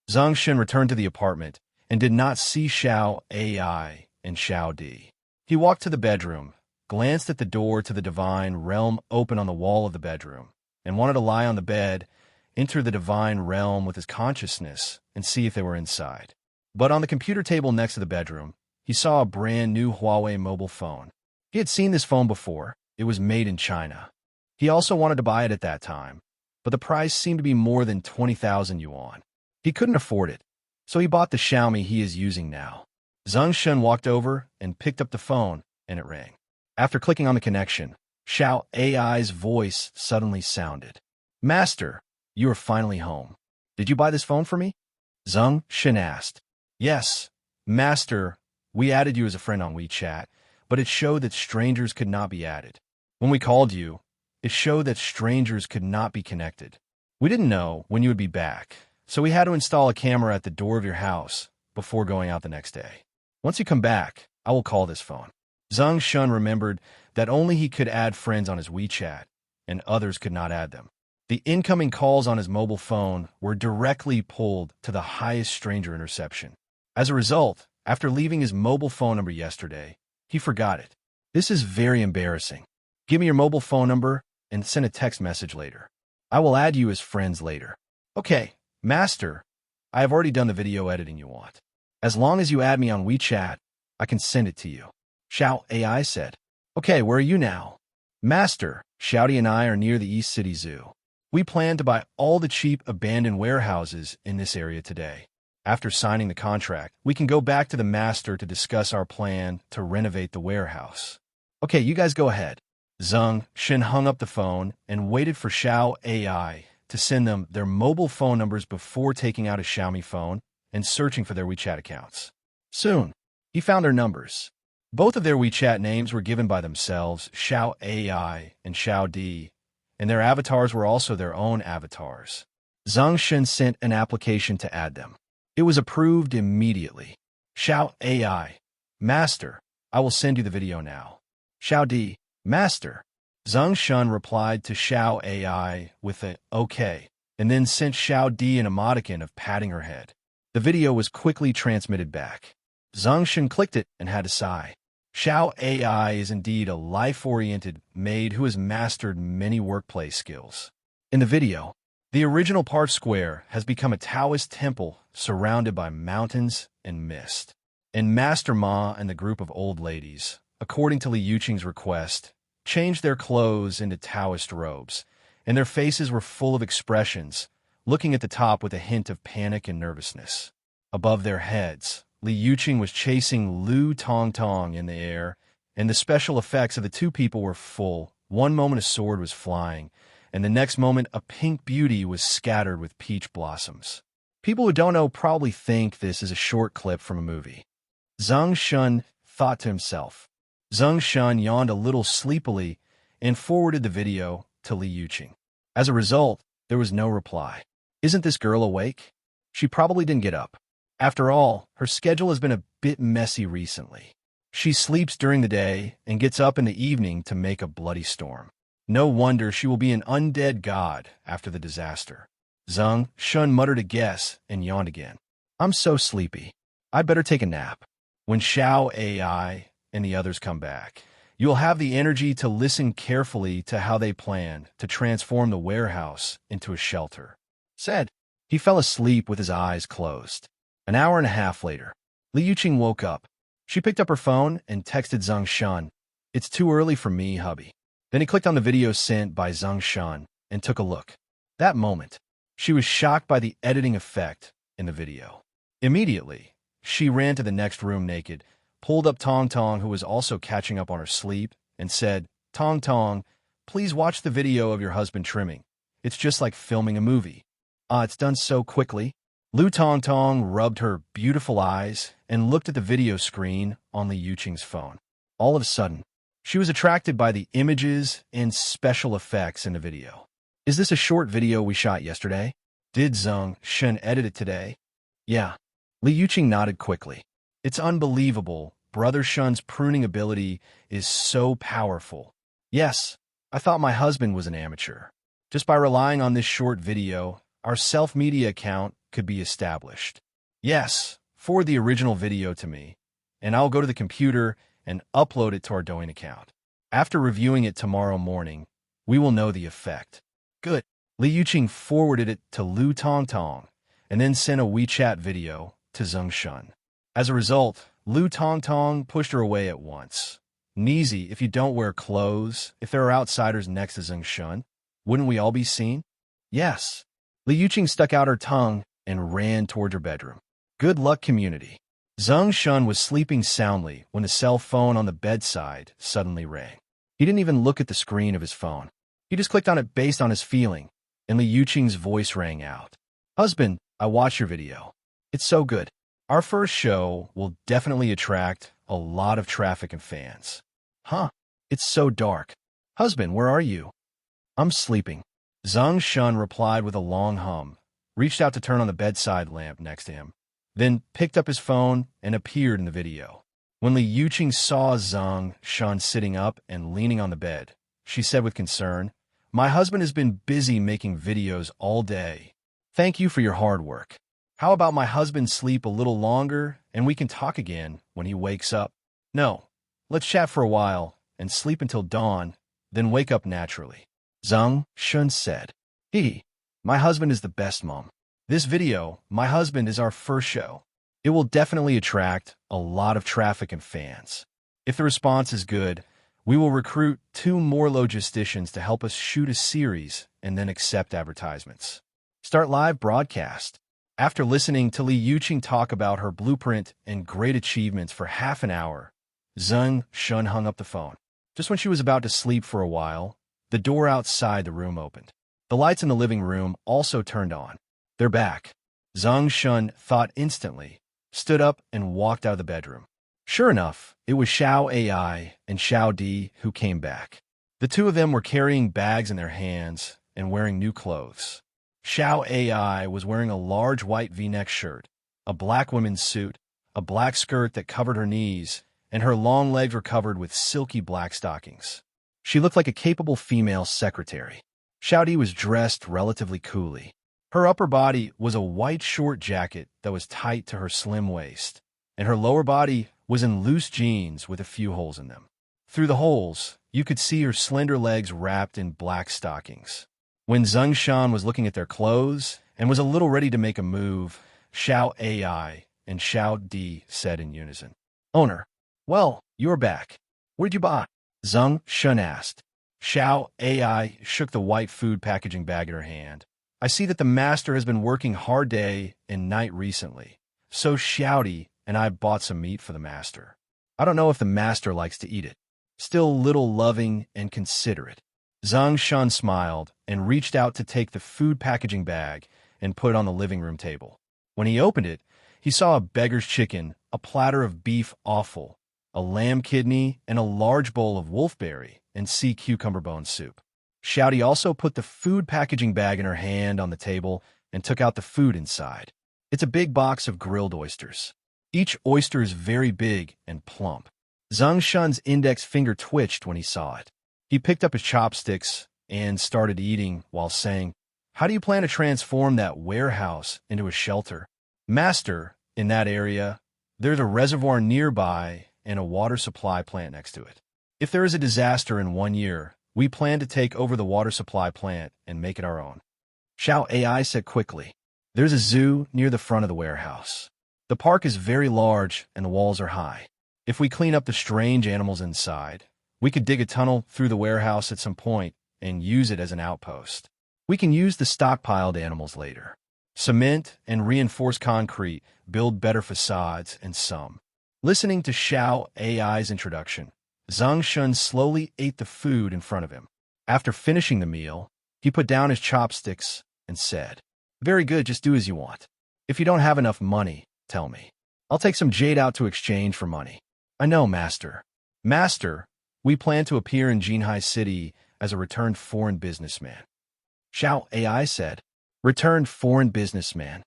Zeng Shen returned to the apartment and did not see Xiao AI and Xiao Di. He walked to the bedroom, glanced at the door to the divine realm open on the wall of the bedroom, and wanted to lie on the bed, enter the divine realm with his consciousness, and see if they were inside. But on the computer table next to the bedroom, he saw a brand new Huawei mobile phone. He had seen this phone before. It was made in China. He also wanted to buy it at that time, but the price seemed to be more than 20,000 yuan. He couldn't afford it, so he bought the Xiaomi he is using now. Zeng Shen walked over and picked up the phone, and it rang. After clicking on the connection, Xiao AI's voice suddenly sounded. "Master, you are finally home. Did you buy this phone for me?" Zeng Shen asked. "Yes, Master, we added you as a friend on WeChat, but it showed that strangers could not be added. When we called you, it showed that strangers could not be connected. We didn't know when you would be back, so we had to install a camera at the door of your house before going out the next day. Once you come back, I will call this phone." Zeng Shen remembered that only he could add friends on his WeChat, and others could not add them. The incoming calls on his mobile phone were directly pulled to the highest stranger interception. As a result, after leaving his mobile phone number yesterday, he forgot it. "This is very embarrassing. Give me your mobile phone number and send a text message later. I will add you as friends later." "Okay, Master, I have already done the video editing you want. As long as you add me on WeChat, I can send it to you," Xiao AI said. "Okay, where are you now?" "Master, Xiaodi and I are near the East City Zoo. We plan to buy all the cheap abandoned warehouses in this area today. After signing the contract, we can go back to the Master to discuss our plan to renovate the warehouse." "Okay, you guys go ahead." Zeng Shen hung up the phone and waited for Xiao AI to send them their mobile phone numbers before taking out a Xiaomi phone and searching for their WeChat accounts. Soon, he found their numbers. Both of their WeChat names were given by themselves, Xiao AI and Xiao Di, and their avatars were also their own avatars. Zeng Shen sent an application to add them. It was approved immediately. Xiao AI, "Master, I will send you the video now." Xiao Di, "Master." Zeng Shen replied to Xiao AI with a "okay," and then sent Xiao Di an emoticon of patting her head. The video was quickly transmitted back. Zeng Shen clicked it and had to sigh. Xiao AI is indeed a life-oriented maid who has mastered many workplace skills. In the video, the original Park Square has become a Taoist temple surrounded by mountains and mist. And Master Ma and the group of old ladies, according to Li Yuqing's request, changed their clothes into Taoist robes, and their faces were full of expressions, looking at the top with a hint of panic and nervousness. Above their heads, Li Yuqing was chasing Lu Tongtong in the air, and the special effects of the two people were full. One moment a sword was flying, and the next moment a pink beauty was scattered with peach blossoms. People who don't know probably think this is a short clip from a movie. Zeng Shen thought to himself. Zeng Shen yawned a little sleepily and forwarded the video to Li Yuqing. As a result, there was no reply. Isn't this girl awake? She probably didn't get up. After all, her schedule has been a bit messy recently. She sleeps during the day and gets up in the evening to make a bloody storm. No wonder she will be an undead god after the disaster. Zeng Shen muttered a guess and yawned again. "I'm so sleepy. I'd better take a nap. When Xiao AI and the others come back, you'll have the energy to listen carefully to how they plan to transform the warehouse into a shelter," said. He fell asleep with his eyes closed. An hour and a half later, Li Yuqing woke up. She picked up her phone and texted Zeng Shen, "It's too early for me, hubby." Then he clicked on the video sent by Zeng Shen and took a look. That moment, she was shocked by the editing effect in the video. Immediately, she ran to the next room naked, pulled up Tong Tong, who was also catching up on her sleep, and said, "Tong Tong, please watch the video of your husband trimming. It's just like filming a movie. It's done so quickly." Lu Tongtong rubbed her beautiful eyes and looked at the video screen on Li Yuqing's phone. All of a sudden, she was attracted by the images and special effects in the video. Is this a short video we shot yesterday? Did Zeng Shen edit it today? Yeah. Li Yuqing nodded quickly. It's unbelievable. Brother Shun's pruning ability is so powerful. Yes, I thought my husband was an amateur. Just by relying on this short video, our self-media account could be established. Yes, forward the original video to me, and I'll go to the computer and upload it to our Douyin account. After reviewing it tomorrow morning, we will know the effect. Good. Li Yuqing forwarded it to Lu Tongtong and then sent a WeChat video to Zeng Shen. As a result, Lu Tongtong pushed her away at once. Neezy, if you don't wear clothes, if there are outsiders next to Zeng Shen, wouldn't we all be seen? Yes. Li Yuqing stuck out her tongue and ran toward her bedroom. Good luck, community. Zeng Shen was sleeping soundly when the cell phone on the bedside suddenly rang. He didn't even look at the screen of his phone. He just clicked on it based on his feeling, and Li Yuqing's voice rang out. Husband, I watched your video. It's so good. Our first show will definitely attract a lot of traffic and fans. Huh? It's so dark. Husband, where are you? I'm sleeping. Zeng Shen replied with a long hum, reached out to turn on the bedside lamp next to him, then picked up his phone and appeared in the video. When Li Yuqing saw Zeng Shen sitting up and leaning on the bed, she said with concern, My husband has been busy making videos all day. Thank you for your hard work. How about my husband sleep a little longer and we can talk again when he wakes up? No, let's chat for a while and sleep until dawn, then wake up naturally. Zeng Shen said. My husband is the best, Mom. This video, my husband, is our first show. It will definitely attract a lot of traffic and fans. If the response is good, we will recruit 2 more logisticians to help us shoot a series and then accept advertisements. Start live broadcast. After listening to Li Yuqing talk about her blueprint and great achievements for half an hour, Zeng Shen hung up the phone. Just when she was about to sleep for a while, the door outside the room opened. The lights in the living room also turned on. They're back. Zeng Shen thought instantly, stood up and walked out of the bedroom. Sure enough, it was Xiao AI and Xiao Di who came back. The 2 of them were carrying bags in their hands and wearing new clothes. Xiao AI was wearing a large white V-neck shirt, a black women's suit, a black skirt that covered her knees, and her long legs were covered with silky black stockings. She looked like a capable female secretary. Xiao Di was dressed relatively coolly. Her upper body was a white short jacket that was tight to her slim waist, and her lower body was in loose jeans with a few holes in them. Through the holes, you could see her slender legs wrapped in black stockings. When Zeng Shen was looking at their clothes and was a little ready to make a move, Xiao AI and Xiao Di said in unison, Owner, well, you're back. Where'd you buy? Zeng Shen asked. Xiao AI shook the white food packaging bag in her hand. I see that the master has been working hard day and night recently, so Xiao Di and I bought some meat for the master. I don't know if the master likes to eat it. Still a little loving and considerate. Zeng Shen smiled and reached out to take the food packaging bag and put it on the living room table. When he opened it, he saw a beggar's chicken, a platter of beef offal, a lamb kidney, and a large bowl of wolfberry and sea cucumber bone soup. Xiao Di also put the food packaging bag in her hand on the table and took out the food inside. It's a big box of grilled oysters. Each oyster is very big and plump. Zeng Shen's index finger twitched when he saw it. He picked up his chopsticks and started eating while saying, How do you plan to transform that warehouse into a shelter? Master, in that area, there's a reservoir nearby and a water supply plant next to it. If there is a disaster in 1 year, we plan to take over the water supply plant and make it our own. Xiao AI said quickly. There's a zoo near the front of the warehouse. The park is very large and the walls are high. If we clean up the strange animals inside, we could dig a tunnel through the warehouse at some point and use it as an outpost. We can use the stockpiled animals later. Cement and reinforced concrete build better facades and some. Listening to Xiao AI's introduction, Zeng Shen slowly ate the food in front of him. After finishing the meal, he put down his chopsticks and said, Very good, just do as you want. If you don't have enough money, tell me. I'll take some jade out to exchange for money. I know, Master. Master, we plan to appear in Jinhai City as a returned foreign businessman. Xiao AI said. Returned foreign businessman.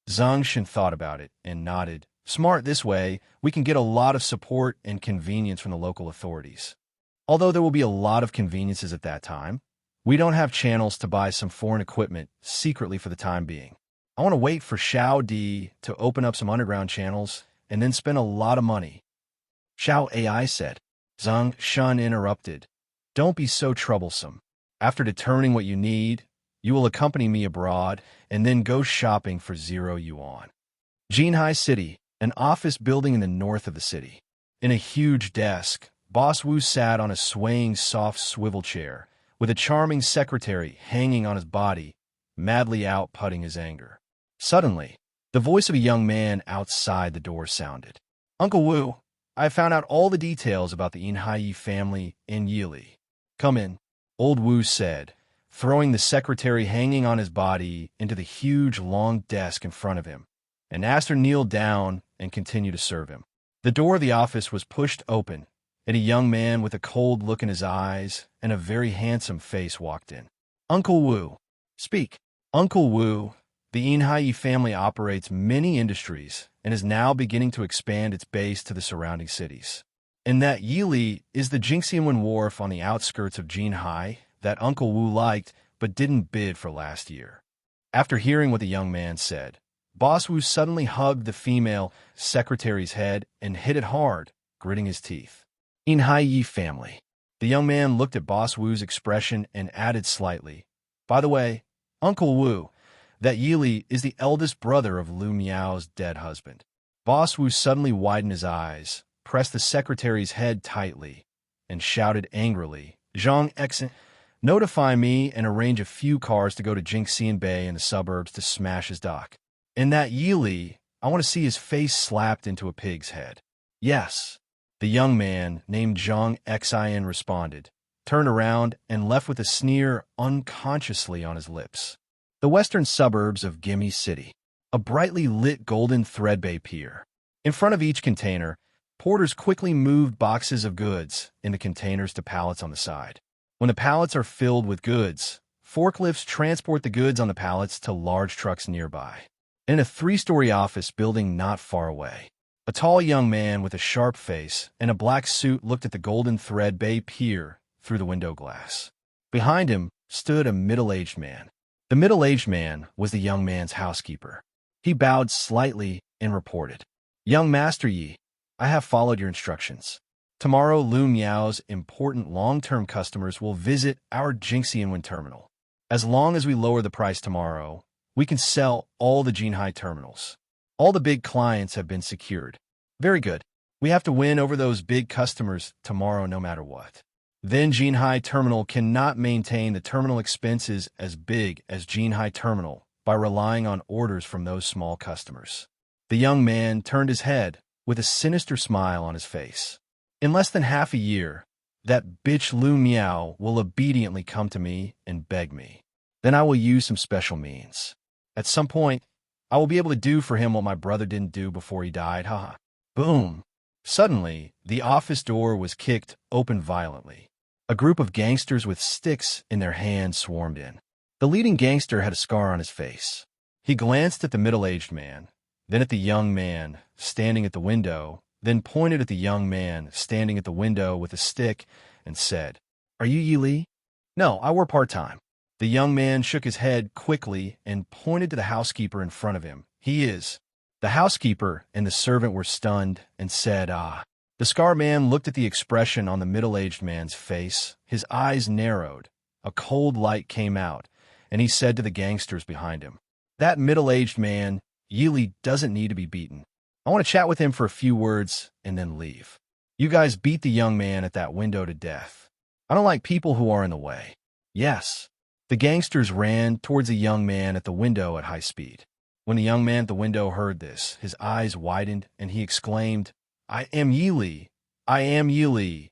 Zeng Shen thought about it and nodded. Smart. This way, we can get a lot of support and convenience from the local authorities. Although there will be a lot of conveniences at that time, we don't have channels to buy some foreign equipment secretly for the time being. I want to wait for Xiao Di to open up some underground channels and then spend a lot of money. Xiao AI said. Zeng Shen interrupted. Don't be so troublesome. After determining what you need, you will accompany me abroad and then go shopping for 0 yuan. Jinhai City, an office building in the north of the city. In a huge desk, Boss Wu sat on a swaying soft swivel chair, with a charming secretary hanging on his body, madly outputting his anger. Suddenly, the voice of a young man outside the door sounded. Uncle Wu, I have found out all the details about the Inhai family in Yili. Come in, old Wu said, throwing the secretary hanging on his body into the huge long desk in front of him, and asked her kneel down and continue to serve him. The door of the office was pushed open, and a young man with a cold look in his eyes and a very handsome face walked in. Uncle Wu, speak. Uncle Wu, the Inhai family operates many industries and is now beginning to expand its base to the surrounding cities. And that Yili is the Jingxianwen Wharf on the outskirts of Jinhai that Uncle Wu liked but didn't bid for last year. After hearing what the young man said, Boss Wu suddenly hugged the female secretary's head and hit it hard, gritting his teeth. Inhai family. The young man looked at Boss Wu's expression and added slightly, by the way, Uncle Wu, that Yili is the eldest brother of Lu Miao's dead husband. Boss Wu suddenly widened his eyes, pressed the secretary's head tightly, and shouted angrily, Zhang Exen, notify me and arrange a few cars to go to Jingxian Bay in the suburbs to smash his dock. In that Yili, I want to see his face slapped into a pig's head. Yes. The young man, named Zhang Xin, responded, turned around, and left with a sneer unconsciously on his lips. The western suburbs of Gimme City. A brightly lit golden threadbay pier. In front of each container, porters quickly moved boxes of goods in the containers to pallets on the side. When the pallets are filled with goods, forklifts transport the goods on the pallets to large trucks nearby. In a 3-story office building not far away, a tall young man with a sharp face and a black suit looked at the golden threadbay pier through the window glass. Behind him stood a middle-aged man. The middle-aged man was the young man's housekeeper. He bowed slightly and reported, Young Master Yi, I have followed your instructions. Tomorrow, Lu Miao's important long-term customers will visit our Jingxianwen terminal. As long as we lower the price tomorrow, we can sell all the Jinhai terminals. All the big clients have been secured. Very good. We have to win over those big customers tomorrow no matter what. Then Jinhai Terminal cannot maintain the terminal expenses as big as Jinhai Terminal by relying on orders from those small customers. The young man turned his head with a sinister smile on his face. In less than half a year, that bitch Lu Miao will obediently come to me and beg me. Then I will use some special means. At some point, I will be able to do for him what my brother didn't do before he died, haha. Boom! Suddenly, the office door was kicked open violently. A group of gangsters with sticks in their hands swarmed in. The leading gangster had a scar on his face. He glanced at the middle-aged man, then at the young man standing at the window, then pointed at the young man standing at the window with a stick and said, Are you Yi Li? No, I work part-time. The young man shook his head quickly and pointed to the housekeeper in front of him. He is. The housekeeper and the servant were stunned and said, Ah. The scar man looked at the expression on the middle-aged man's face. His eyes narrowed. A cold light came out, and he said to the gangsters behind him, That middle-aged man, Yi Li, doesn't need to be beaten. I want to chat with him for a few words and then leave. You guys beat the young man at that window to death. I don't like people who are in the way. Yes. The gangsters ran towards the young man at the window at high speed. When the young man at the window heard this, his eyes widened and he exclaimed, I am Yi Li. I am Yi Li.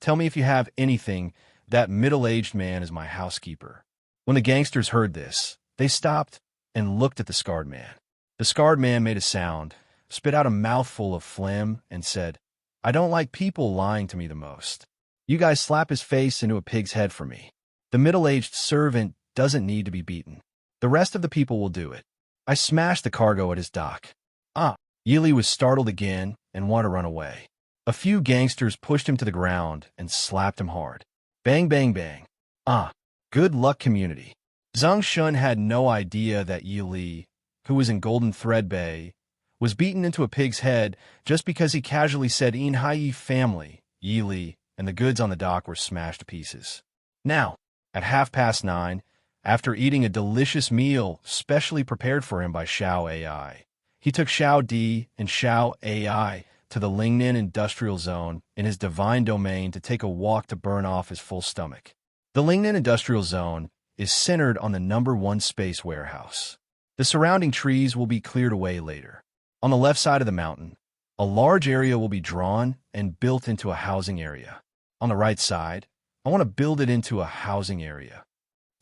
Tell me if you have anything. That middle-aged man is my housekeeper. When the gangsters heard this, they stopped and looked at the scarred man. The scarred man made a sound, spit out a mouthful of phlegm, and said, I don't like people lying to me the most. You guys slap his face into a pig's head for me. The middle-aged servant doesn't need to be beaten. The rest of the people will do it. I smashed the cargo at his dock. Ah! Yili was startled again and wanted to run away. A few gangsters pushed him to the ground and slapped him hard. Bang, bang, bang. Ah! Good luck, community. Zeng Shen had no idea that Yili, who was in Golden Thread Bay, was beaten into a pig's head just because he casually said "In Hai family," Yili, and the goods on the dock were smashed to pieces. Now, at 9:30, after eating a delicious meal specially prepared for him by Xiao AI, he took Xiao Di and Xiao AI to the Lingnan Industrial Zone in his divine domain to take a walk to burn off his full stomach. The Lingnan Industrial Zone is centered on the #1 space warehouse. The surrounding trees will be cleared away later. On the left side of the mountain, a large area will be drawn and built into a housing area. On the right side, I want to build it into a housing area.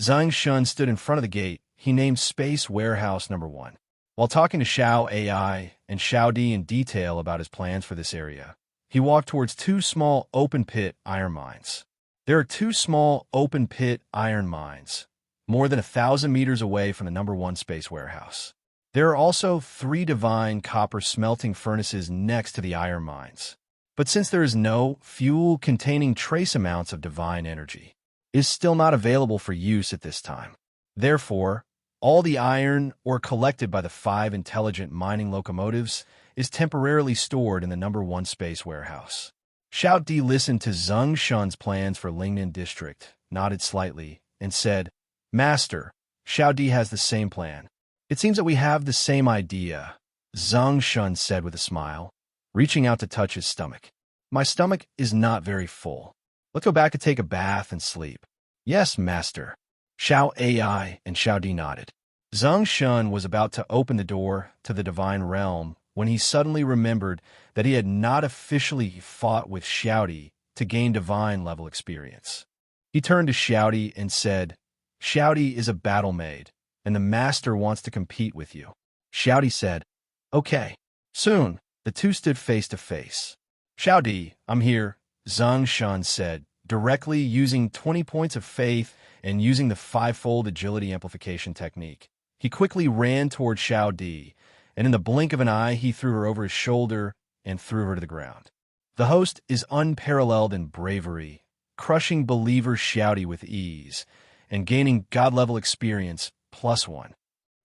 Zeng Shen stood in front of the gate. He named Space Warehouse #1. While talking to Xiao AI and Xiao Di in detail about his plans for this area, he walked towards two small open-pit iron mines. There are two small open-pit iron mines, more than 1,000 meters away from the #1 space warehouse. There are also 3 divine copper smelting furnaces next to the iron mines. But since there is no fuel containing trace amounts of divine energy, it is still not available for use at this time. Therefore, all the iron ore collected by the 5 intelligent mining locomotives is temporarily stored in the #1 space warehouse. Xiao Di listened to Zeng Shen's plans for Lingnan District, nodded slightly, and said, Master, Xiao Di has the same plan. It seems that we have the same idea, Zeng Shen said with a smile, reaching out to touch his stomach. My stomach is not very full. Let's go back to take a bath and sleep. Yes, Master. Xiao AI and Xiao Di nodded. Zeng Shen was about to open the door to the divine realm when he suddenly remembered that he had not officially fought with Xiao Di to gain divine level experience. He turned to Xiao Di and said, Xiao Di is a battle maid, and the master wants to compete with you. Xiao Di said, Okay. Soon, the two stood face to face. Xiao Di, I'm here, Zeng Shen said, directly using 20 points of faith and using the 5-fold agility amplification technique. He quickly ran toward Xiao Di, and in the blink of an eye, he threw her over his shoulder and threw her to the ground. The host is unparalleled in bravery, crushing believer Xiao Di with ease, and gaining God-level experience +1.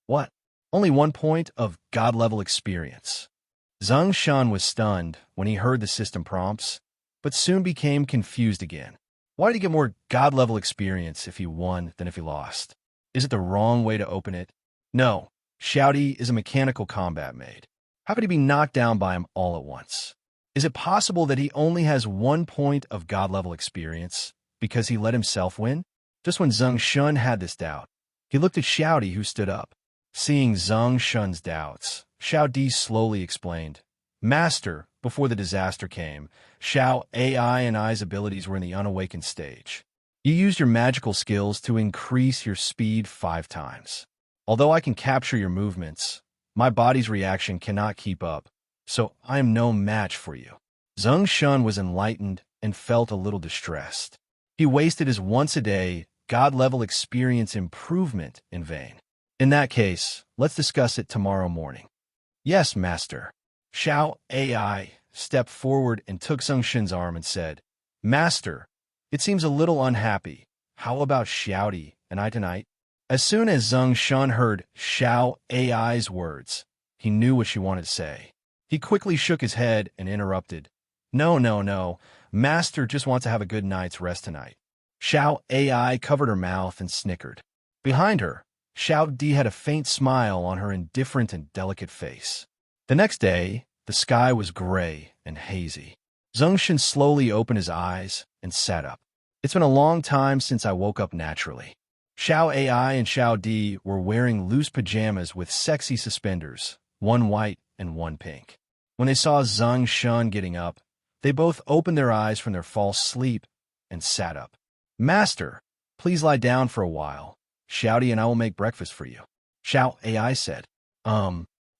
What? Only 1 point of God-level experience. Zeng Shen was stunned when he heard the system prompts, but soon became confused again. Why did he get more God-level experience if he won than if he lost? Is it the wrong way to open it? No, Xiao Di is a mechanical combat maid. How could he be knocked down by him all at once? Is it possible that he only has 1 point of God-level experience because he let himself win? Just when Zeng Shen had this doubt, he looked at Xiao Di, who stood up. Seeing Zeng Shen's doubts, Xiao Di slowly explained, Master, before the disaster came, Xiao AI and I's abilities were in the unawakened stage. You used your magical skills to increase your speed 5 times. Although I can capture your movements, my body's reaction cannot keep up, so I am no match for you. Zeng Shen was enlightened and felt a little distressed. He wasted his once-a-day, God-level experience improvement in vain. In that case, let's discuss it tomorrow morning. Yes, Master. Xiao AI stepped forward and took Zeng Shen's arm and said, Master, it seems a little unhappy. How about Xiao Di and I tonight? As soon as Zeng Shen heard Xiao AI's words, he knew what she wanted to say. He quickly shook his head and interrupted. No, no, no. Master just wants to have a good night's rest tonight. Xiao AI covered her mouth and snickered. Behind her, Xiao Di had a faint smile on her indifferent and delicate face. The next day, the sky was gray and hazy. Zeng Shen slowly opened his eyes and sat up. It's been a long time since I woke up naturally. Xiao AI and Xiao Di were wearing loose pajamas with sexy suspenders, one white and one pink. When they saw Zeng Shen getting up, they both opened their eyes from their false sleep and sat up. Master, please lie down for a while. Xiao Di and I will make breakfast for you. Xiao AI said.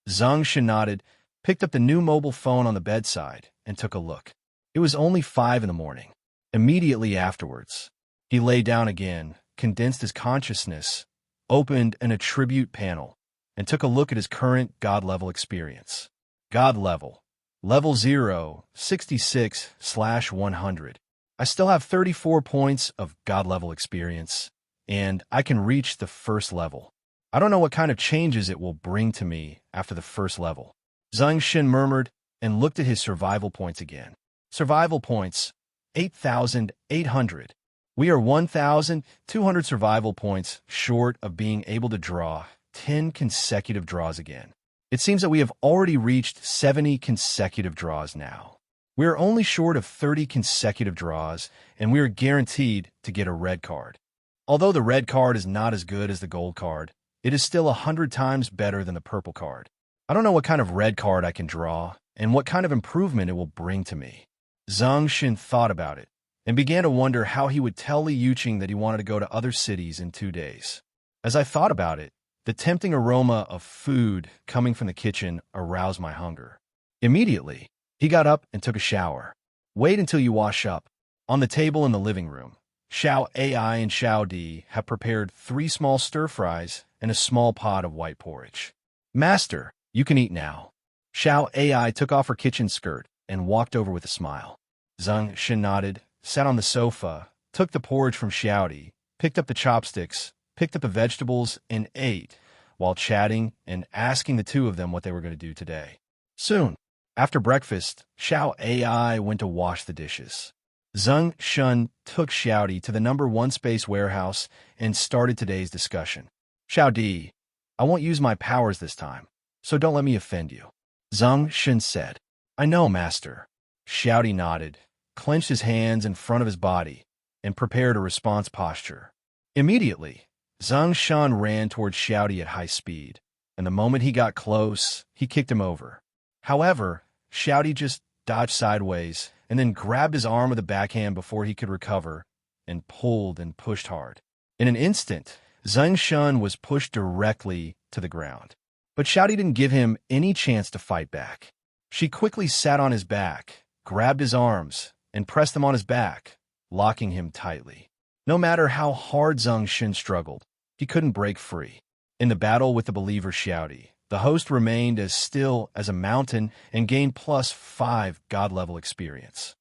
Zeng Shen nodded, picked up the new mobile phone on the bedside, and took a look. It was only 5 in the morning. Immediately afterwards, he lay down again, condensed his consciousness, opened an attribute panel, and took a look at his current God-level experience. God level. Level 0, 66/100. I still have 34 points of God-level experience, and I can reach the first level. I don't know what kind of changes it will bring to me after the first level. Zeng Shen murmured and looked at his survival points again. Survival points, 8,800. We are 1,200 survival points short of being able to draw 10 consecutive draws again. It seems that we have already reached 70 consecutive draws now. We are only short of 30 consecutive draws, and we are guaranteed to get a red card. Although the red card is not as good as the gold card, it is still 100 times better than the purple card. I don't know what kind of red card I can draw, and what kind of improvement it will bring to me. Zeng Shen thought about it, and began to wonder how he would tell Li Yuqing that he wanted to go to other cities in 2 days. As I thought about it, the tempting aroma of food coming from the kitchen aroused my hunger. Immediately, he got up and took a shower. Wait until you wash up. On the table in the living room, Xiao AI and Xiao Di have prepared 3 small stir-fries and a small pot of white porridge. Master, you can eat now. Xiao AI took off her kitchen skirt and walked over with a smile. Zeng Shen nodded, sat on the sofa, took the porridge from Xiao Di, picked up the chopsticks, picked up the vegetables, and ate, while chatting and asking the two of them what they were going to do today. Soon, after breakfast, Xiao AI went to wash the dishes. Zeng Shen took Xiao Di to the number 1 space warehouse and started today's discussion. Xiao Di, I won't use my powers this time, so don't let me offend you. Zeng Shen said. I know, Master. Xiao Di nodded, clenched his hands in front of his body, and prepared a response posture. Immediately, Zeng Shen ran towards Xiao Di at high speed, and the moment he got close, he kicked him over. However, Xiao Di just dodged sideways and then grabbed his arm with a backhand before he could recover, and pulled and pushed hard. In an instant, Zeng Shen was pushed directly to the ground. But Xiao Di didn't give him any chance to fight back. She quickly sat on his back, grabbed his arms, and pressed them on his back, locking him tightly. No matter how hard Zeng Shen struggled, he couldn't break free. In the battle with the believer Xiao Di, the host remained as still as a mountain and gained +5 God-level experience.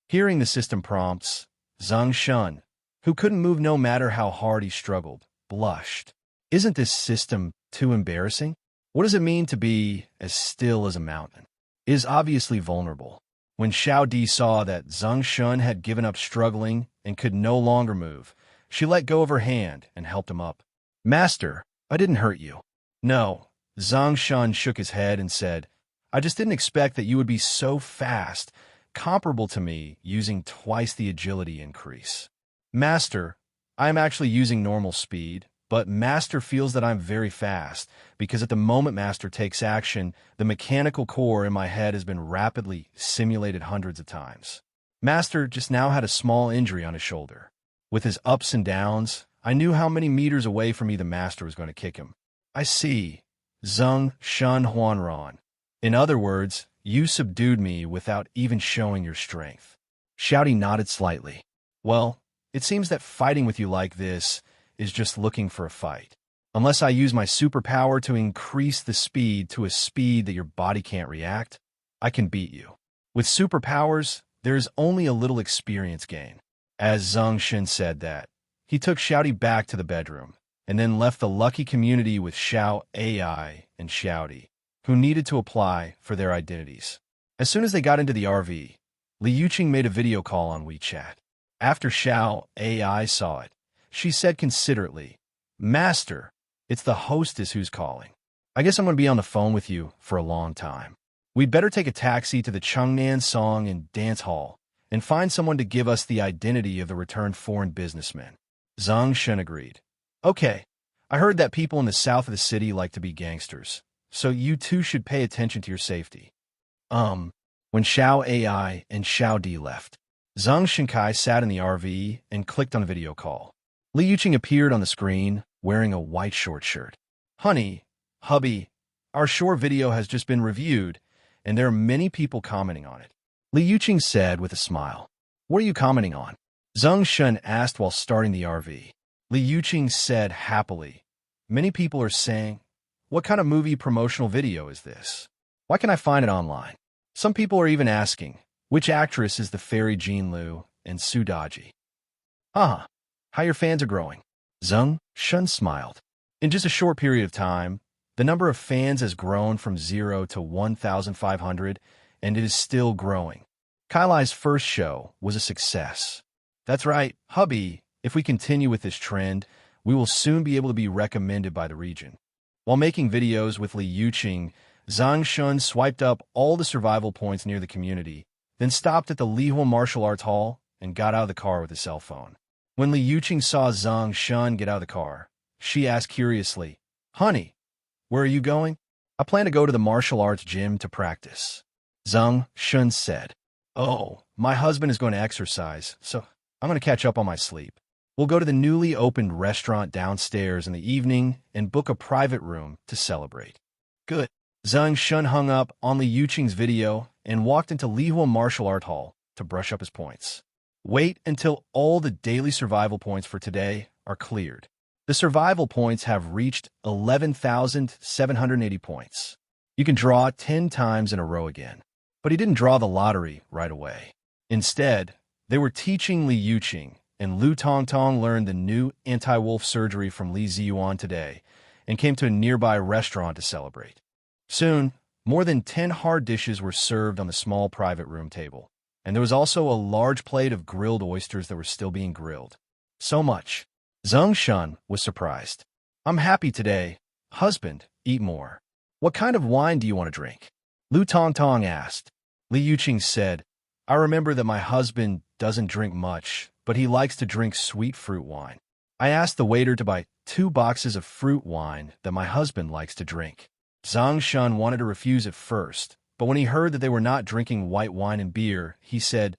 Hearing the system prompts, Zeng Shen, who couldn't move no matter how hard he struggled, blushed. Isn't this system too embarrassing? What does it mean to be as still as a mountain? It is obviously vulnerable. When Xiao Di saw that Zeng Shen had given up struggling and could no longer move, she let go of her hand and helped him up. Master, I didn't hurt you. No, Zeng Shen shook his head and said, I just didn't expect that you would be so fast, comparable to me using twice the agility increase. Master, I am actually using normal speed, but Master feels that I'm very fast, because at the moment Master takes action, the mechanical core in my head has been rapidly simulated hundreds of times. Master just now had a small injury on his shoulder. With his ups and downs, I knew how many meters away from me the Master was going to kick him. I see. Zeng Shen Huanran. In other words, you subdued me without even showing your strength. Xiao Di nodded slightly. Well, it seems that fighting with you like this is just looking for a fight. Unless I use my superpower to increase the speed to a speed that your body can't react, I can beat you. With superpowers, there is only a little experience gain. As Zeng Shen said that, he took Xiao Di back to the bedroom, and then left the lucky community with Xiao AI and Xiao Di, who needed to apply for their identities. As soon as they got into the RV, Li Yuqing made a video call on WeChat. After Xiao AI saw it, she said considerately, Master, it's the hostess who's calling. I guess I'm going to be on the phone with you for a long time. We'd better take a taxi to the Chengnan Song and Dance Hall and find someone to give us the identity of the returned foreign businessman. Zeng Shen agreed. Okay, I heard that people in the south of the city like to be gangsters, so you two should pay attention to your safety. When Xiao AI and Xiao Di left, Zeng Shenkai sat in the RV and clicked on a video call. Li Yuqing appeared on the screen, wearing a white short shirt. Honey, hubby, Our short video has just been reviewed, and there are many people commenting on it. Li Yuqing said with a smile. What are you commenting on? Zeng Shen asked while starting the RV. Li Yuqing said happily. Many people are saying, what kind of movie promotional video is this? Why can't I find it online? Some people are even asking, which actress is the fairy Jean Lu and Su Daji? How your fans are growing. Zeng Shen smiled. In just a short period of time, the number of fans has grown from 0 to 1,500, and it is still growing. Kailai's first show was a success. That's right, hubby, if we continue with this trend, we will soon be able to be recommended by the region. While making videos with Li Yuqing, Zeng Shen swiped up all the survival points near the community, then stopped at the Lihua Martial Arts Hall and got out of the car with his cell phone. When Li Yuqing saw Zeng Shen get out of the car, she asked curiously, Honey, where are you going? I plan to go to the martial arts gym to practice. Zeng Shen said, Oh, my husband is going to exercise, so I'm going to catch up on my sleep. We'll go to the newly opened restaurant downstairs in the evening and book a private room to celebrate. Good. Zeng Shen hung up on Li Yuqing's video and walked into Lihua Martial Art Hall to brush up his points. Wait until all the daily survival points for today are cleared. The survival points have reached 11,780 points. You can draw 10 times in a row again. But he didn't draw the lottery right away. Instead, they were teaching Li Yuqing, and Lu Tongtong learned the new anti-wolf surgery from Li Ziyuan today and came to a nearby restaurant to celebrate. Soon, more than 10 hard dishes were served on the small private room table, and there was also a large plate of grilled oysters that were still being grilled. So much. Zeng Shen was surprised. I'm happy today. Husband, eat more. What kind of wine do you want to drink? Lu Tongtong asked. Li Yuqing said, I remember that my husband doesn't drink much, but he likes to drink sweet fruit wine. I asked the waiter to buy 2 boxes of fruit wine that my husband likes to drink. Zeng Shen wanted to refuse at first, but when he heard that they were not drinking white wine and beer, he said,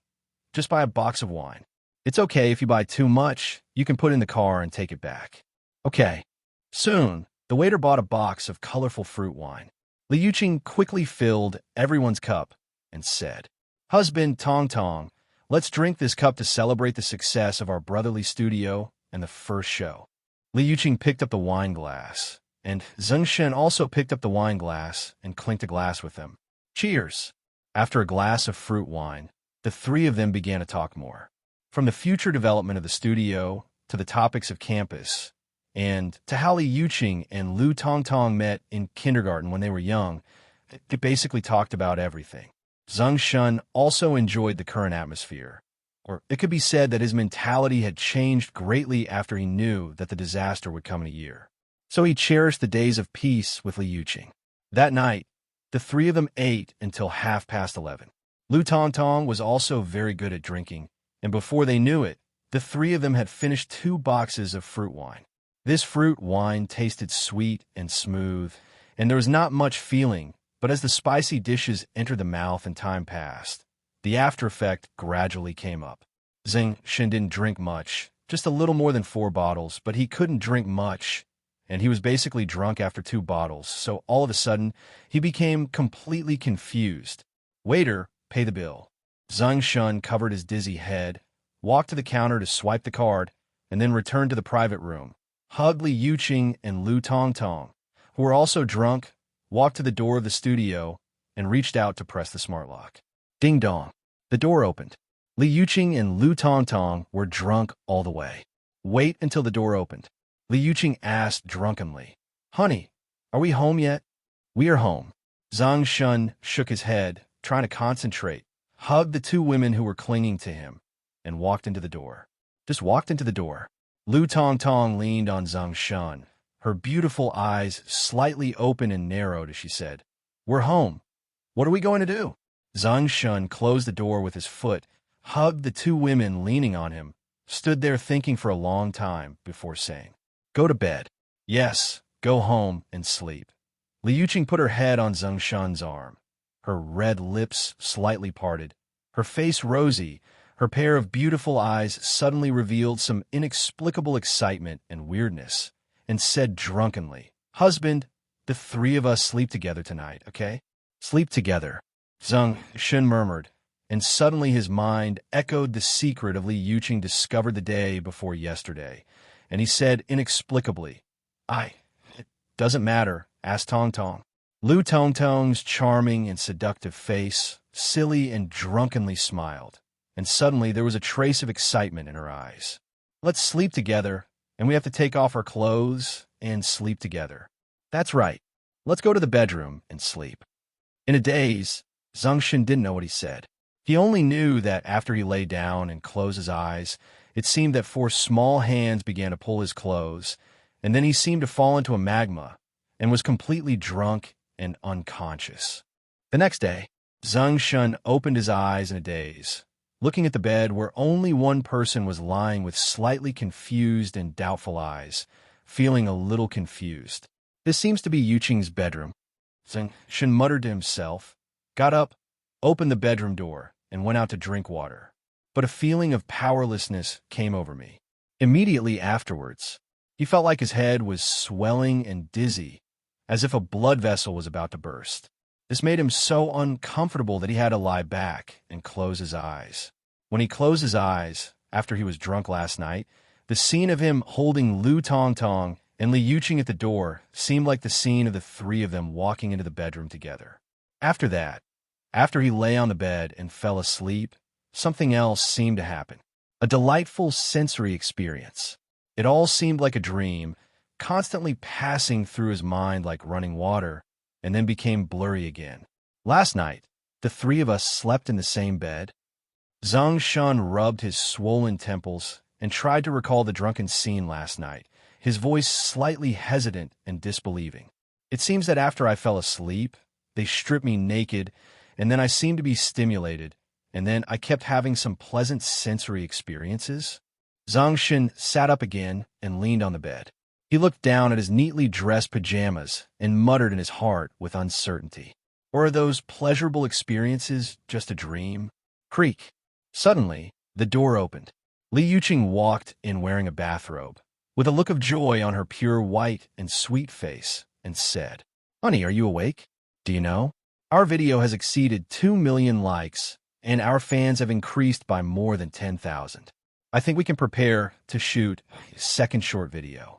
just buy a box of wine. It's okay if you buy too much, you can put it in the car and take it back. Okay. Soon, the waiter bought a box of colorful fruit wine. Li Yuqing quickly filled everyone's cup and said, Husband Tong Tong, let's drink this cup to celebrate the success of our brotherly studio and the first show. Li Yuqing picked up the wine glass, and Zeng Shen also picked up the wine glass and clinked a glass with them. Cheers! After a glass of fruit wine, the three of them began to talk more. From the future development of the studio to the topics of campus, and to how Li Yuqing and Lu Tongtong met in kindergarten when they were young, they basically talked about everything. Zeng Shen also enjoyed the current atmosphere, or it could be said that his mentality had changed greatly after he knew that the disaster would come in a year. So he cherished the days of peace with Li Yuqing. That night, the three of them ate until 11:30. Lu Tongtong was also very good at drinking, and before they knew it, the three of them had finished 2 boxes of fruit wine. This fruit wine tasted sweet and smooth, and there was not much feeling, but as the spicy dishes entered the mouth and time passed, the after effect gradually came up. Zeng Shen didn't drink much, just a little more than 4 bottles, but he couldn't drink much, and he was basically drunk after 2 bottles, so all of a sudden, he became completely confused. Waiter, pay the bill. Zeng Shen covered his dizzy head, walked to the counter to swipe the card, and then returned to the private room. Hugged Li Yuqing and Lu Tongtong, who were also drunk, walked to the door of the studio, and reached out to press the smart lock. Ding dong. The door opened. Li Yuqing and Lu Tongtong were drunk all the way. Wait until the door opened. Li Yuqing asked drunkenly, Honey, are we home yet? We are home. Zeng Shen shook his head, trying to concentrate, hugged the 2 women who were clinging to him, and walked into the door. Just walked into the door. Lu Tongtong leaned on Zeng Shen, her beautiful eyes slightly open and narrowed as she said, We're home. What are we going to do? Zeng Shen closed the door with his foot, hugged the 2 women leaning on him, stood there thinking for a long time before saying, Go to bed. Yes, go home and sleep. Li Yuqing put her head on Zeng Shen's arm, her red lips slightly parted, her face rosy. Her pair of beautiful eyes suddenly revealed some inexplicable excitement and weirdness, and said drunkenly, Husband, The three of us sleep together tonight, okay? Sleep together, Zeng Shen murmured, and suddenly his mind echoed the secret of Li Yuqing discovered the day before yesterday, and he said inexplicably, it doesn't matter, asked Tong Tong. Lu Tong Tong's charming and seductive face, silly and drunkenly smiled, and suddenly there was a trace of excitement in her eyes. Let's sleep together, and we have to take off our clothes and sleep together. That's right. Let's go to the bedroom and sleep. In a daze, Zeng Shen didn't know what he said. He only knew that after he lay down and closed his eyes, it seemed that 4 small hands began to pull his clothes, and then he seemed to fall into a magma and was completely drunk and unconscious. The next day, Zeng Shen opened his eyes in a daze, looking at the bed where only one person was lying with slightly confused and doubtful eyes, feeling a little confused. This seems to be Yuqing's bedroom. Zeng Shen muttered to himself, got up, opened the bedroom door, and went out to drink water. But a feeling of powerlessness came over me. Immediately afterwards, he felt like his head was swelling and dizzy, as if a blood vessel was about to burst. This made him so uncomfortable that he had to lie back and close his eyes. When he closed his eyes, after he was drunk last night, the scene of him holding Lu Tong Tong and Li Yuqing at the door seemed like the scene of the three of them walking into the bedroom together. After that, after he lay on the bed and fell asleep, something else seemed to happen. A delightful sensory experience. It all seemed like a dream, constantly passing through his mind like running water, and then became blurry again. Last night, the three of us slept in the same bed. Zeng Shen rubbed his swollen temples and tried to recall the drunken scene last night, his voice slightly hesitant and disbelieving. It seems that after I fell asleep, they stripped me naked, and then I seemed to be stimulated, and then I kept having some pleasant sensory experiences. Zeng Shen sat up again and leaned on the bed. He looked down at his neatly dressed pajamas and muttered in his heart with uncertainty. Or are those pleasurable experiences just a dream? Creak. Suddenly, the door opened. Li Yuqing walked in wearing a bathrobe, with a look of joy on her pure white and sweet face, and said, "Honey, are you awake? Do you know? Our video has exceeded 2 million likes, and our fans have increased by more than 10,000. I think we can prepare to shoot a second short video."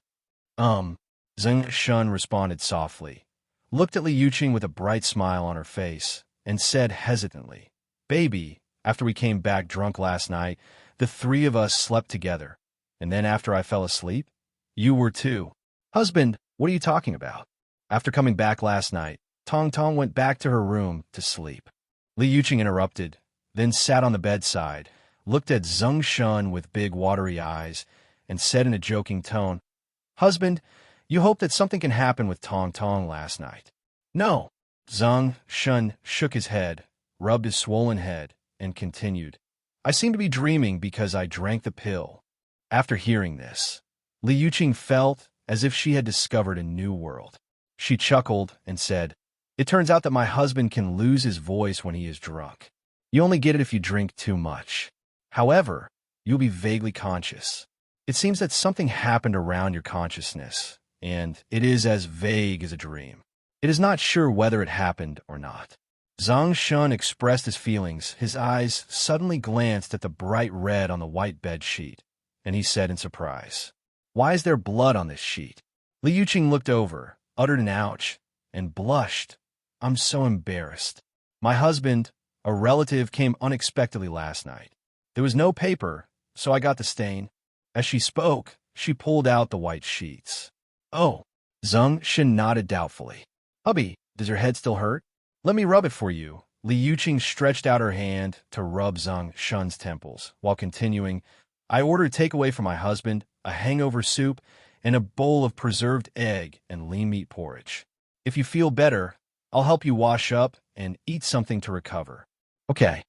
Zeng Shen responded softly, looked at Li Yuqing with a bright smile on her face, and said hesitantly, "Baby, after we came back drunk last night, the three of us slept together, and then after I fell asleep, you were too." "Husband, what are you talking about?" After coming back last night, Tong Tong went back to her room to sleep. Li Yuqing interrupted, then sat on the bedside, looked at Zeng Shen with big watery eyes, and said in a joking tone, "Husband, you hope that something can happen with Tong Tong last night." "No." Zeng Shen shook his head, rubbed his swollen head, and continued, "I seem to be dreaming because I drank the pill." After hearing this, Li Yuqing felt as if she had discovered a new world. She chuckled and said, "It turns out that my husband can lose his voice when he is drunk. You only get it if you drink too much. However, you'll be vaguely conscious. It seems that something happened around your consciousness, and it is as vague as a dream. It is not sure whether it happened or not." Zeng Shen expressed his feelings. His eyes suddenly glanced at the bright red on the white bed sheet, and he said in surprise, "Why is there blood on this sheet?" Li Yuqing looked over, uttered an ouch, and blushed. "I'm so embarrassed. My husband, a relative, came unexpectedly last night. There was no paper, so I got the stain." As she spoke, she pulled out the white sheets. "Oh." Zeng Shen nodded doubtfully. "Hubby, does your head still hurt? Let me rub it for you." Li Yuqing stretched out her hand to rub Zeng Shen's temples, while continuing, "I ordered takeaway for my husband, a hangover soup, and a bowl of preserved egg and lean meat porridge. If you feel better, I'll help you wash up and eat something to recover." "Okay."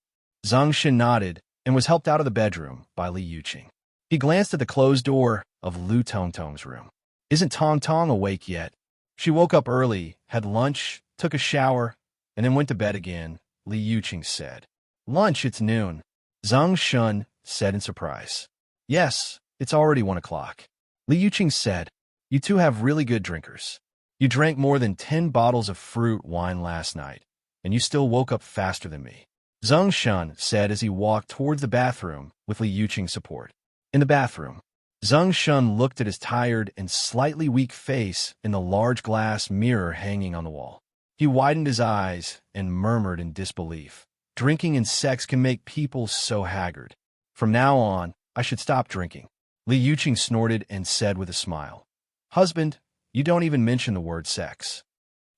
Zeng Shen nodded and was helped out of the bedroom by Li Yuqing. He glanced at the closed door of Lu Tong Tong's room. "Isn't Tong Tong awake yet?" She woke up early, had lunch, took a shower, and then went to bed again, Li Yuqing said. "Lunch, it's noon." Zeng Shen said in surprise. "Yes, it's already 1 o'clock." Li Yuqing said, "You two have really good drinkers. You drank more than 10 bottles of fruit wine last night, and you still woke up faster than me. Zeng Shen said as he walked towards the bathroom with Li Yuqing's support. In the bathroom, Zeng Shen looked at his tired and slightly weak face in the large glass mirror hanging on the wall. He widened his eyes and murmured in disbelief. Drinking and sex can make people so haggard. From now on, I should stop drinking. Li Yuqing snorted and said with a smile. Husband, you don't even mention the word sex.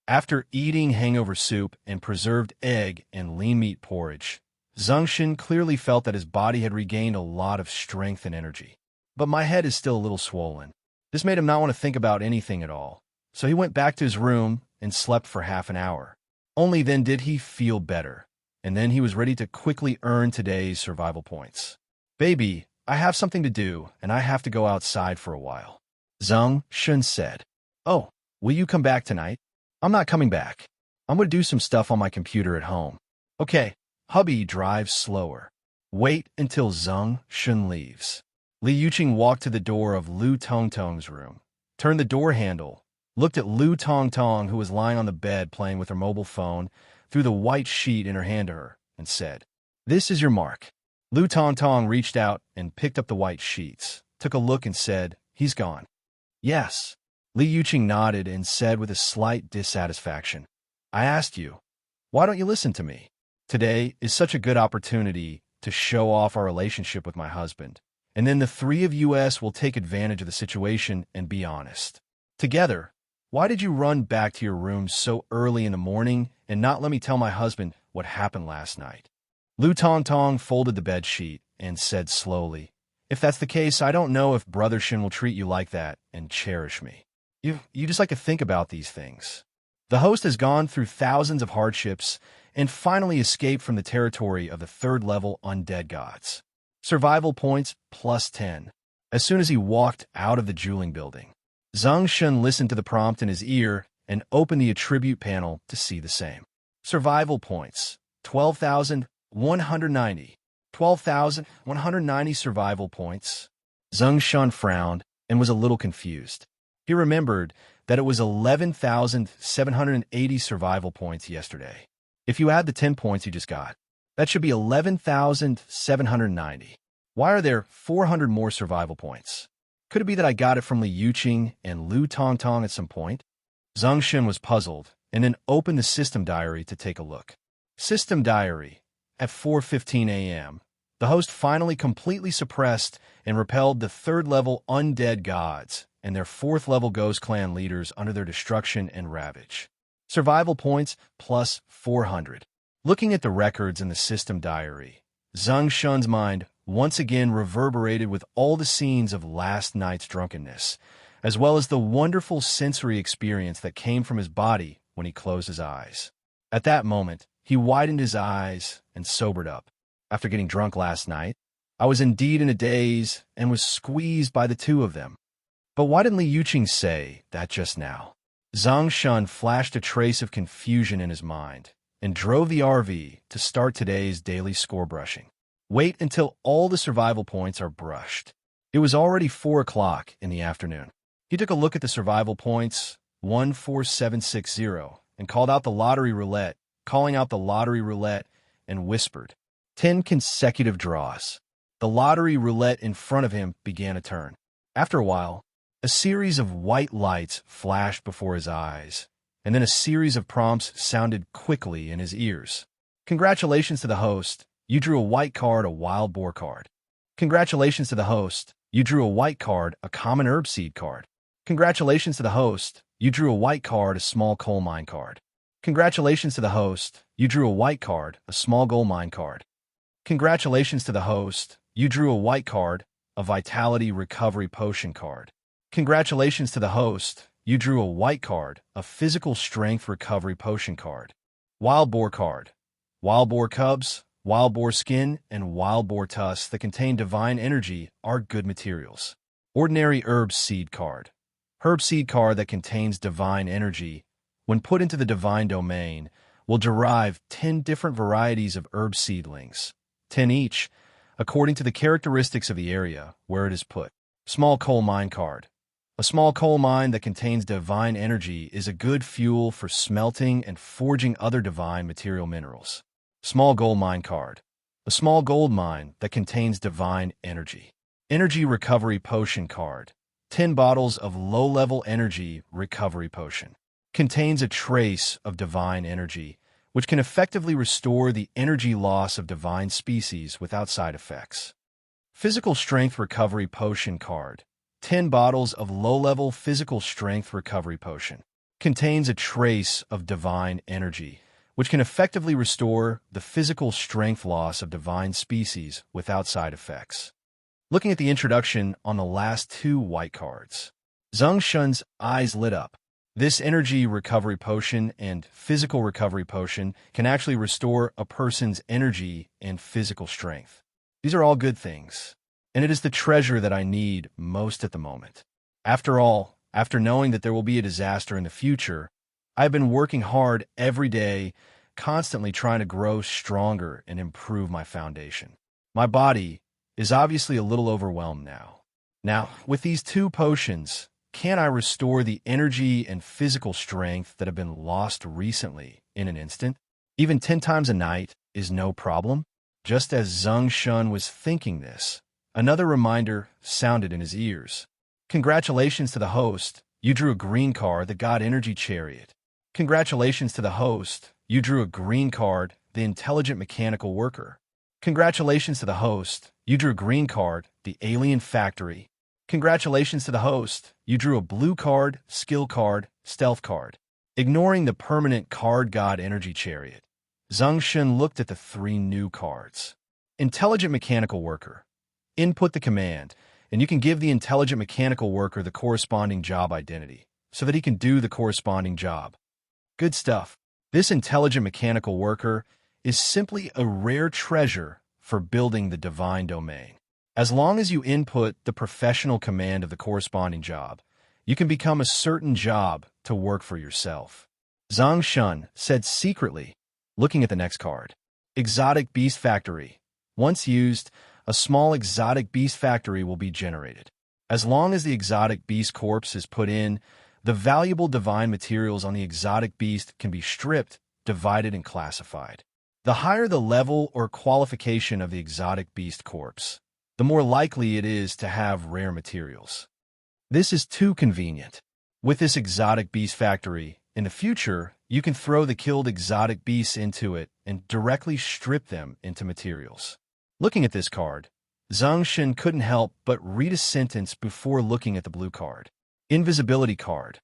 After eating hangover soup and preserved egg and lean meat porridge, Zeng Shen clearly felt that his body had regained a lot of strength and energy. But my head is still a little swollen. This made him not want to think about anything at all. So he went back to his room and slept for half an hour. Only then did he feel better, and then he was ready to quickly earn today's survival points. Baby, I have something to do, and I have to go outside for a while. Zeng Shen said. Oh, will you come back tonight? I'm not coming back. I'm going to do some stuff on my computer at home. Okay, hubby drives slower. Wait until Zeng Shen leaves. Li Yuqing walked to the door of Lu Tongtong's room, turned the door handle, looked at Lu Tongtong, who was lying on the bed playing with her mobile phone, threw the white sheet in her hand to her, and said, This is your mark. Lu Tongtong reached out and picked up the white sheets, took a look and said, He's gone. Yes. Li Yuqing nodded and said with a slight dissatisfaction, I asked you, why don't you listen to me? Today is such a good opportunity to show off our relationship with my husband, and then the three of us will take advantage of the situation and be honest. Together, why did you run back to your room so early in the morning and not let me tell my husband what happened last night? Lu Tongtong folded the bed sheet and said slowly, If that's the case, I don't know if Brother Shen will treat you like that and cherish me. You just like to think about these things. The host has gone through thousands of hardships and finally escaped from the territory of the third-level undead gods. Survival points plus 10. As soon as he walked out of the jeweling building, Zeng Shen listened to the prompt in his ear and opened the attribute panel to see the same. Survival points, 12,190. 12,190 survival points. Zeng Shen frowned and was a little confused. He remembered that it was 11,780 survival points yesterday. If you add the 10 points you just got, that should be 11,790. Why are there 400 more survival points? Could it be that I got it from Li Yuqing and Lu Tongtong at some point? Zeng Shen was puzzled and then opened the system diary to take a look. System diary. At 4:15 a.m., the host finally completely suppressed and repelled the third-level undead gods and their fourth-level ghost clan leaders under their destruction and ravage. Survival points plus 400. Looking at the records in the system diary, Zeng Shen's mind once again reverberated with all the scenes of last night's drunkenness, as well as the wonderful sensory experience that came from his body when he closed his eyes. At that moment, he widened his eyes and sobered up. After getting drunk last night, I was indeed in a daze and was squeezed by the two of them. But why didn't Li Yuqing say that just now? Zeng Shen flashed a trace of confusion in his mind and drove the RV to start today's daily score brushing. Wait until all the survival points are brushed. It was already 4 o'clock in the afternoon. He took a look at the survival points, 14760, and called out the lottery roulette, and whispered, 10 consecutive draws. The lottery roulette in front of him began to turn. After a while, a series of white lights flashed before his eyes, and then a series of prompts sounded quickly in his ears. Congratulations to the host. You drew a white card, a wild boar card. Congratulations to the host. You drew a white card, a common herb seed card. Congratulations to the host. You drew a white card, a small coal mine card. Congratulations to the host. You drew a white card, a small gold mine card. Congratulations to the host. You drew a white card, a vitality recovery potion card. Congratulations to the host. You drew a white card, a physical strength recovery potion card. Wild boar card. Wild boar cubs, wild boar skin, and wild boar tusks that contain divine energy are good materials. Ordinary herb seed card. Herb seed card that contains divine energy, when put into the divine domain, will derive 10 different varieties of herb seedlings, 10 each, according to the characteristics of the area where it is put. Small coal mine card. A small coal mine that contains divine energy is a good fuel for smelting and forging other divine material minerals. Small gold mine card. A small gold mine that contains divine energy. Energy recovery potion card. 10 bottles of low-level energy recovery potion. Contains a trace of divine energy, which can effectively restore the energy loss of divine species without side effects. Physical strength recovery potion card. 10 bottles of low-level physical strength recovery potion. Contains a trace of divine energy, which can effectively restore the physical strength loss of divine species without side effects. Looking at the introduction on the last 2 white cards, Zeng Shen's eyes lit up. This energy recovery potion and physical recovery potion can actually restore a person's energy and physical strength. These are all good things, and it is the treasure that I need most at the moment. After all, after knowing that there will be a disaster in the future, I have been working hard every day, constantly trying to grow stronger and improve my foundation. My body is obviously a little overwhelmed now. Now, with these 2 potions, can I restore the energy and physical strength that have been lost recently in an instant? Even 10 times a night is no problem? Just as Zeng Shen was thinking this, another reminder sounded in his ears. Congratulations to the host, you drew a green card, the God Energy Chariot. Congratulations to the host, you drew a green card, the Intelligent Mechanical Worker. Congratulations to the host, you drew a green card, the Alien Factory. Congratulations to the host, you drew a blue card, skill card, stealth card. Ignoring the permanent card God Energy Chariot, Zeng Shen looked at the 3 new cards. Intelligent Mechanical Worker. Input the command, and you can give the Intelligent Mechanical Worker the corresponding job identity, so that he can do the corresponding job. Good stuff. This Intelligent Mechanical Worker is simply a rare treasure for building the divine domain. As long as you input the professional command of the corresponding job, you can become a certain job to work for yourself. Zeng Shen said secretly, looking at the next card. Exotic Beast Factory. Once used, a small exotic beast factory will be generated. As long as the exotic beast corpse is put in, the valuable divine materials on the exotic beast can be stripped, divided, and classified. The higher the level or qualification of the exotic beast corpse, the more likely it is to have rare materials. This is too convenient. With this exotic beast factory, in the future, you can throw the killed exotic beasts into it and directly strip them into materials. Looking at this card, Zeng Shen couldn't help but read a sentence before looking at the blue card. Invisibility card.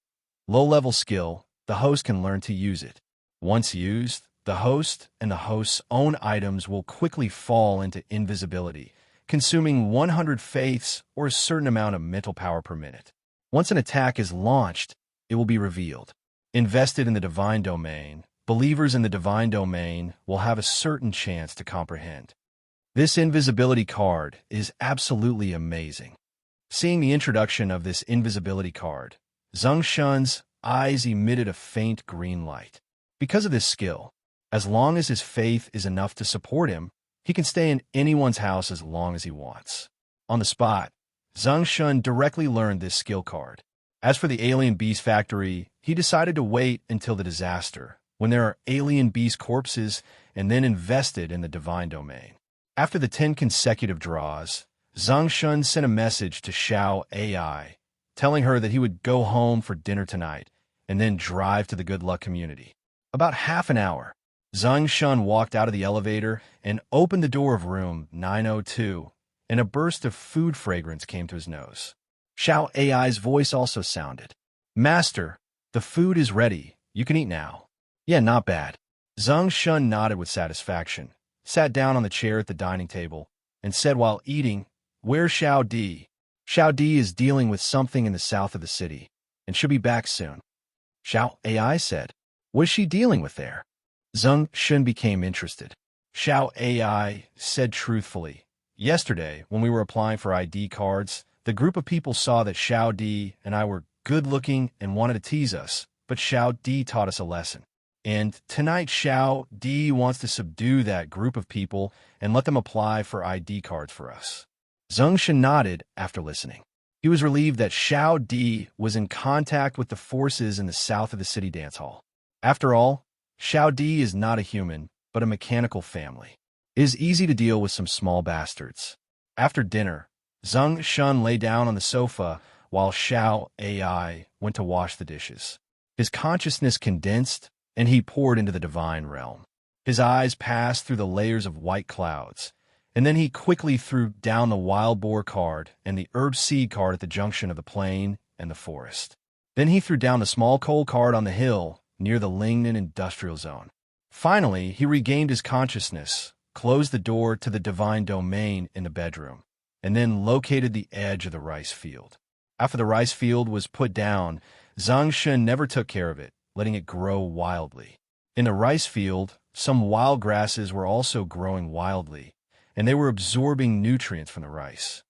Low-level skill, the host can learn to use it. Once used, the host and the host's own items will quickly fall into invisibility, consuming 100 faiths or a certain amount of mental power per minute. Once an attack is launched, it will be revealed. Invested in the divine domain, believers in the divine domain will have a certain chance to comprehend. This invisibility card is absolutely amazing. Seeing the introduction of this invisibility card, Zeng Shen's eyes emitted a faint green light. Because of this skill, as long as his faith is enough to support him, he can stay in anyone's house as long as he wants. On the spot, Zeng Shen directly learned this skill card. As for the alien beast factory, he decided to wait until the disaster, when there are alien beast corpses, and then invested in the divine domain. After the 10 consecutive draws, Zeng Shen sent a message to Xiao AI, telling her that he would go home for dinner tonight, and then drive to the good luck community. About half an hour, Zeng Shen walked out of the elevator and opened the door of room 902, and a burst of food fragrance came to his nose. Xiao AI's voice also sounded. Master, the food is ready. You can eat now. Yeah, not bad. Zeng Shen nodded with satisfaction, sat down on the chair at the dining table, and said while eating, Where's Xiao Di? Xiao Di is dealing with something in the south of the city, and she'll be back soon. Xiao AI said, What is she dealing with there? Zeng Shen became interested. Xiao AI said truthfully, Yesterday, when we were applying for ID cards, the group of people saw that Xiao Di and I were good-looking and wanted to tease us, but Xiao Di taught us a lesson. And tonight Xiao Di wants to subdue that group of people and let them apply for ID cards for us. Zeng Shen nodded after listening. He was relieved that Xiao Di was in contact with the forces in the south of the city dance hall. After all, Xiao Di is not a human, but a mechanical family. It is easy to deal with some small bastards. After dinner, Zeng Shen lay down on the sofa while Xiao AI went to wash the dishes. His consciousness condensed, and he poured into the divine realm. His eyes passed through the layers of white clouds, and then he quickly threw down the wild boar card and the herb seed card at the junction of the plain and the forest. Then he threw down the small coal card on the hill near the Lingnan industrial zone. Finally, he regained his consciousness, closed the door to the divine domain in the bedroom, and then located the edge of the rice field. After the rice field was put down, Zeng Shen never took care of it, letting it grow wildly. In the rice field, some wild grasses were also growing wildly, and they were absorbing nutrients from the rice.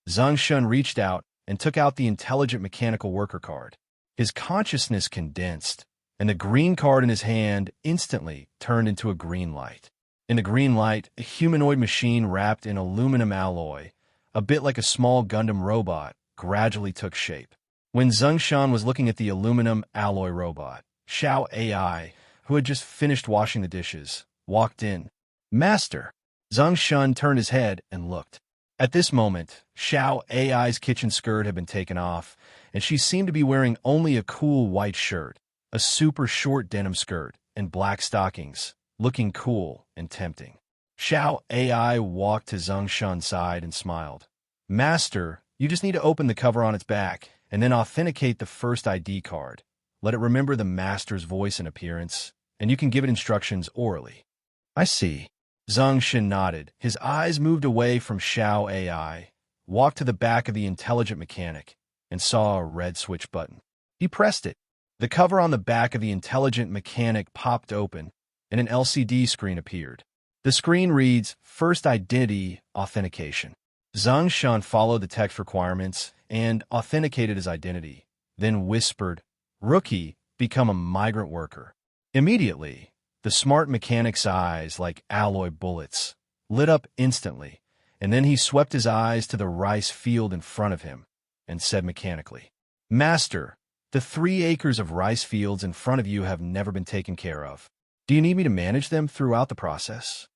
Zeng Shen reached out and took out the intelligent mechanical worker card. His consciousness condensed, and the green card in his hand instantly turned into a green light. In the green light, a humanoid machine wrapped in aluminum alloy, a bit like a small Gundam robot, gradually took shape. When Zeng Shen was looking at the aluminum alloy robot, Xiao AI, who had just finished washing the dishes, walked in. "Master!" Zeng Shen turned his head and looked. At this moment, Xiao AI's kitchen skirt had been taken off, and she seemed to be wearing only a cool white shirt, a super short denim skirt, and black stockings, looking cool and tempting. Xiao AI walked to Zeng Shen's side and smiled. "Master, you just need to open the cover on its back, and then authenticate the first ID card. Let it remember the master's voice and appearance, and you can give it instructions orally." "I see." Zeng Shen nodded. His eyes moved away from Xiao AI, walked to the back of the intelligent mechanic, and saw a red switch button. He pressed it. The cover on the back of the intelligent mechanic popped open, and an LCD screen appeared. The screen reads, "First Identity Authentication." Zeng Shen followed the text requirements and authenticated his identity, then whispered, "Rookie, become a migrant worker." Immediately, the smart mechanic's eyes, like alloy bullets, lit up instantly, and then he swept his eyes to the rice field in front of him and said mechanically, "Master, the 3 acres of rice fields in front of you have never been taken care of. Do you need me to manage them throughout the process?"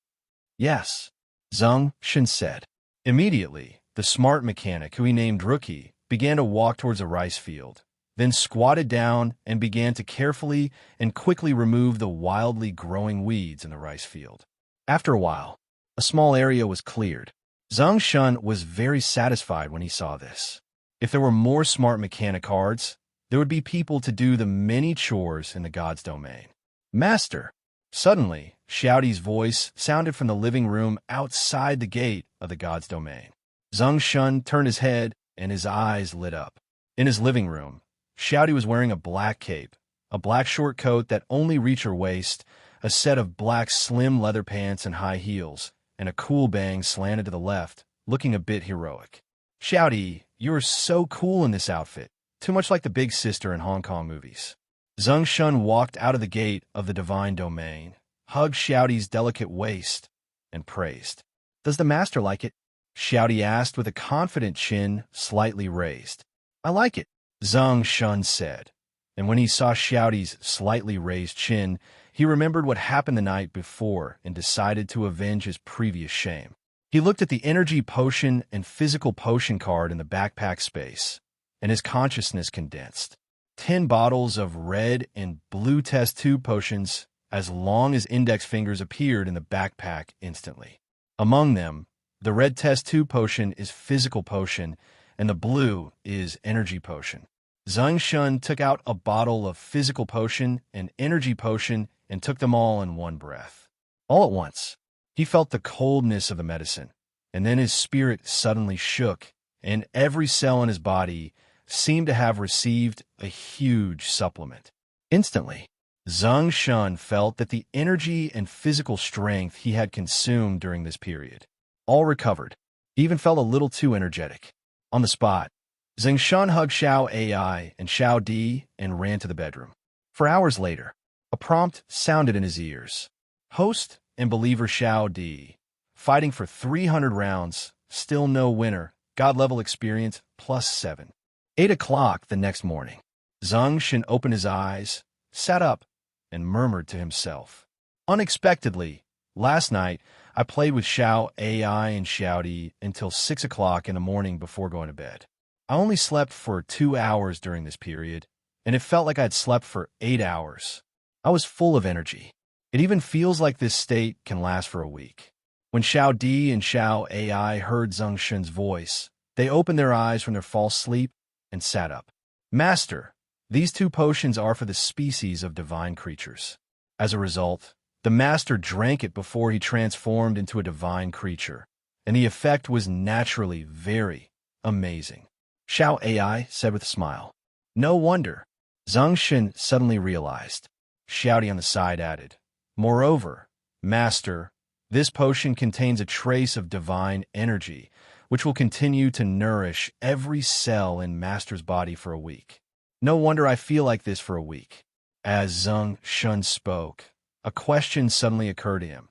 "Yes," Zeng Shen said. Immediately, the smart mechanic, who he named Rookie, began to walk towards a rice field, then squatted down and began to carefully and quickly remove the wildly growing weeds in the rice field. After a while, a small area was cleared. Zeng Shen was very satisfied when he saw this. If there were more smart mechanic cards, there would be people to do the many chores in the god's domain. "Master!" Suddenly, Xiaoti's voice sounded from the living room outside the gate of the god's domain. Zeng Shen turned his head, and his eyes lit up. In his living room, Xiaoti was wearing a black cape, a black short coat that only reached her waist, a set of black slim leather pants and high heels, and a cool bang slanted to the left, looking a bit heroic. "Xiaoti, you're so cool in this outfit, too much like the big sister in Hong Kong movies." Zeng Shen walked out of the gate of the divine domain, hugged Xiaoti's delicate waist, and praised. "Does the master like it?" Xiaoti asked with a confident chin slightly raised. "I like it," Zeng Shen said, and when he saw Xiaoti's slightly raised chin, he remembered what happened the night before and decided to avenge his previous shame. He looked at the energy potion and physical potion card in the backpack space, and his consciousness condensed. 10 bottles of red and blue test tube potions as long as index fingers appeared in the backpack instantly. Among them, the red test tube potion is physical potion, and the blue is energy potion. Zeng Shen took out a bottle of physical potion and energy potion and took them all in one breath. All at once, he felt the coldness of the medicine, and then his spirit suddenly shook, and every cell in his body seemed to have received a huge supplement. Instantly, Zeng Shen felt that the energy and physical strength he had consumed during this period all recovered. He even felt a little too energetic. On the spot, Zeng Shen hugged Xiao AI and Xiao Di and ran to the bedroom. For hours later, a prompt sounded in his ears. Host and believer Xiao Di, fighting for 300 rounds, still no winner, God level experience +7. 8 o'clock the next morning. Zeng Shen opened his eyes, sat up, and murmured to himself. Unexpectedly, last night, I played with Xiao AI and Xiao Di until 6 o'clock in the morning before going to bed. I only slept for 2 hours during this period, and it felt like I'd slept for 8 hours. I was full of energy. It even feels like this state can last for a week. When Xiao Di and Xiao AI heard Zeng Shen's voice, they opened their eyes from their false sleep and sat up. Master, these 2 potions are for the species of divine creatures. As a result, the master drank it before he transformed into a divine creature, and the effect was naturally very amazing. Xiao AI said with a smile. No wonder. Zeng Shen suddenly realized. Xiao Di on the side added. Moreover, Master, this potion contains a trace of divine energy, which will continue to nourish every cell in Master's body for a week. No wonder I feel like this for a week. As Zeng Shen spoke, a question suddenly occurred to him.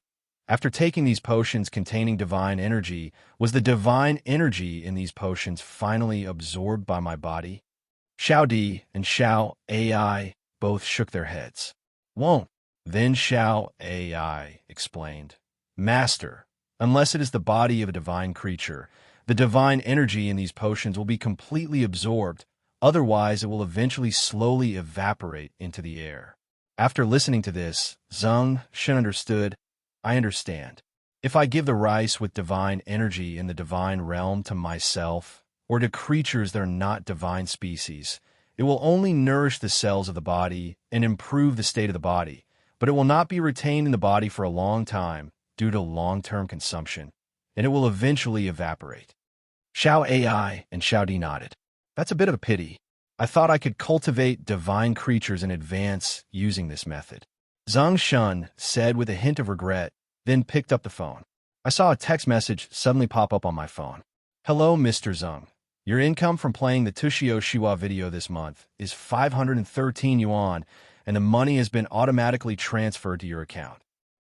After taking these potions containing divine energy, was the divine energy in these potions finally absorbed by my body? Xiao Di and Xiao AI both shook their heads. Won't. Then Xiao AI explained. Master, unless it is the body of a divine creature, the divine energy in these potions will be completely absorbed, otherwise it will eventually slowly evaporate into the air. After listening to this, Zeng Shen understood. I understand. If I give the rice with divine energy in the divine realm to myself, or to creatures that are not divine species, it will only nourish the cells of the body and improve the state of the body, but it will not be retained in the body for a long time due to long-term consumption, and it will eventually evaporate. Xiao AI and Xiao Di nodded. That's a bit of a pity. I thought I could cultivate divine creatures in advance using this method. Zeng Shen said with a hint of regret, then picked up the phone. I saw a text message suddenly pop up on my phone. Hello, Mr. Zeng. Your income from playing the Tushio Shiwa video this month is 513 yuan, and the money has been automatically transferred to your account.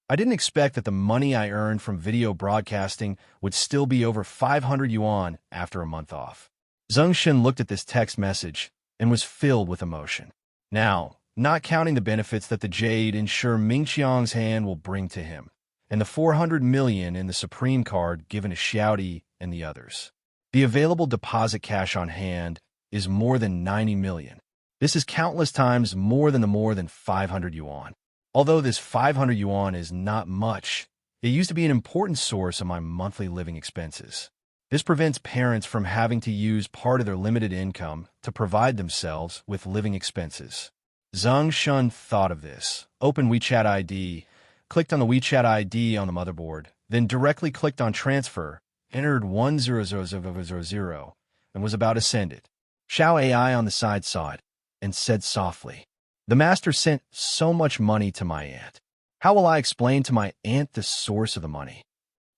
I didn't expect that the money I earned from video broadcasting would still be over 500 yuan after a month off. Zeng Shen looked at this text message and was filled with emotion. Now, not counting the benefits that the Jade ensure Mingqiang's hand will bring to him, and the 400 million in the Supreme card given to Xiao Di and the others. The available deposit cash on hand is more than 90 million. This is countless times more than 500 yuan. Although this 500 yuan is not much, it used to be an important source of my monthly living expenses. This prevents parents from having to use part of their limited income to provide themselves with living expenses. Zeng Shen thought of this, opened WeChat ID, clicked on the WeChat ID on the motherboard, then directly clicked on transfer, entered 100000, and was about to send it. Xiao AI on the side saw it and said softly, The master sent so much money to my aunt. How will I explain to my aunt the source of the money?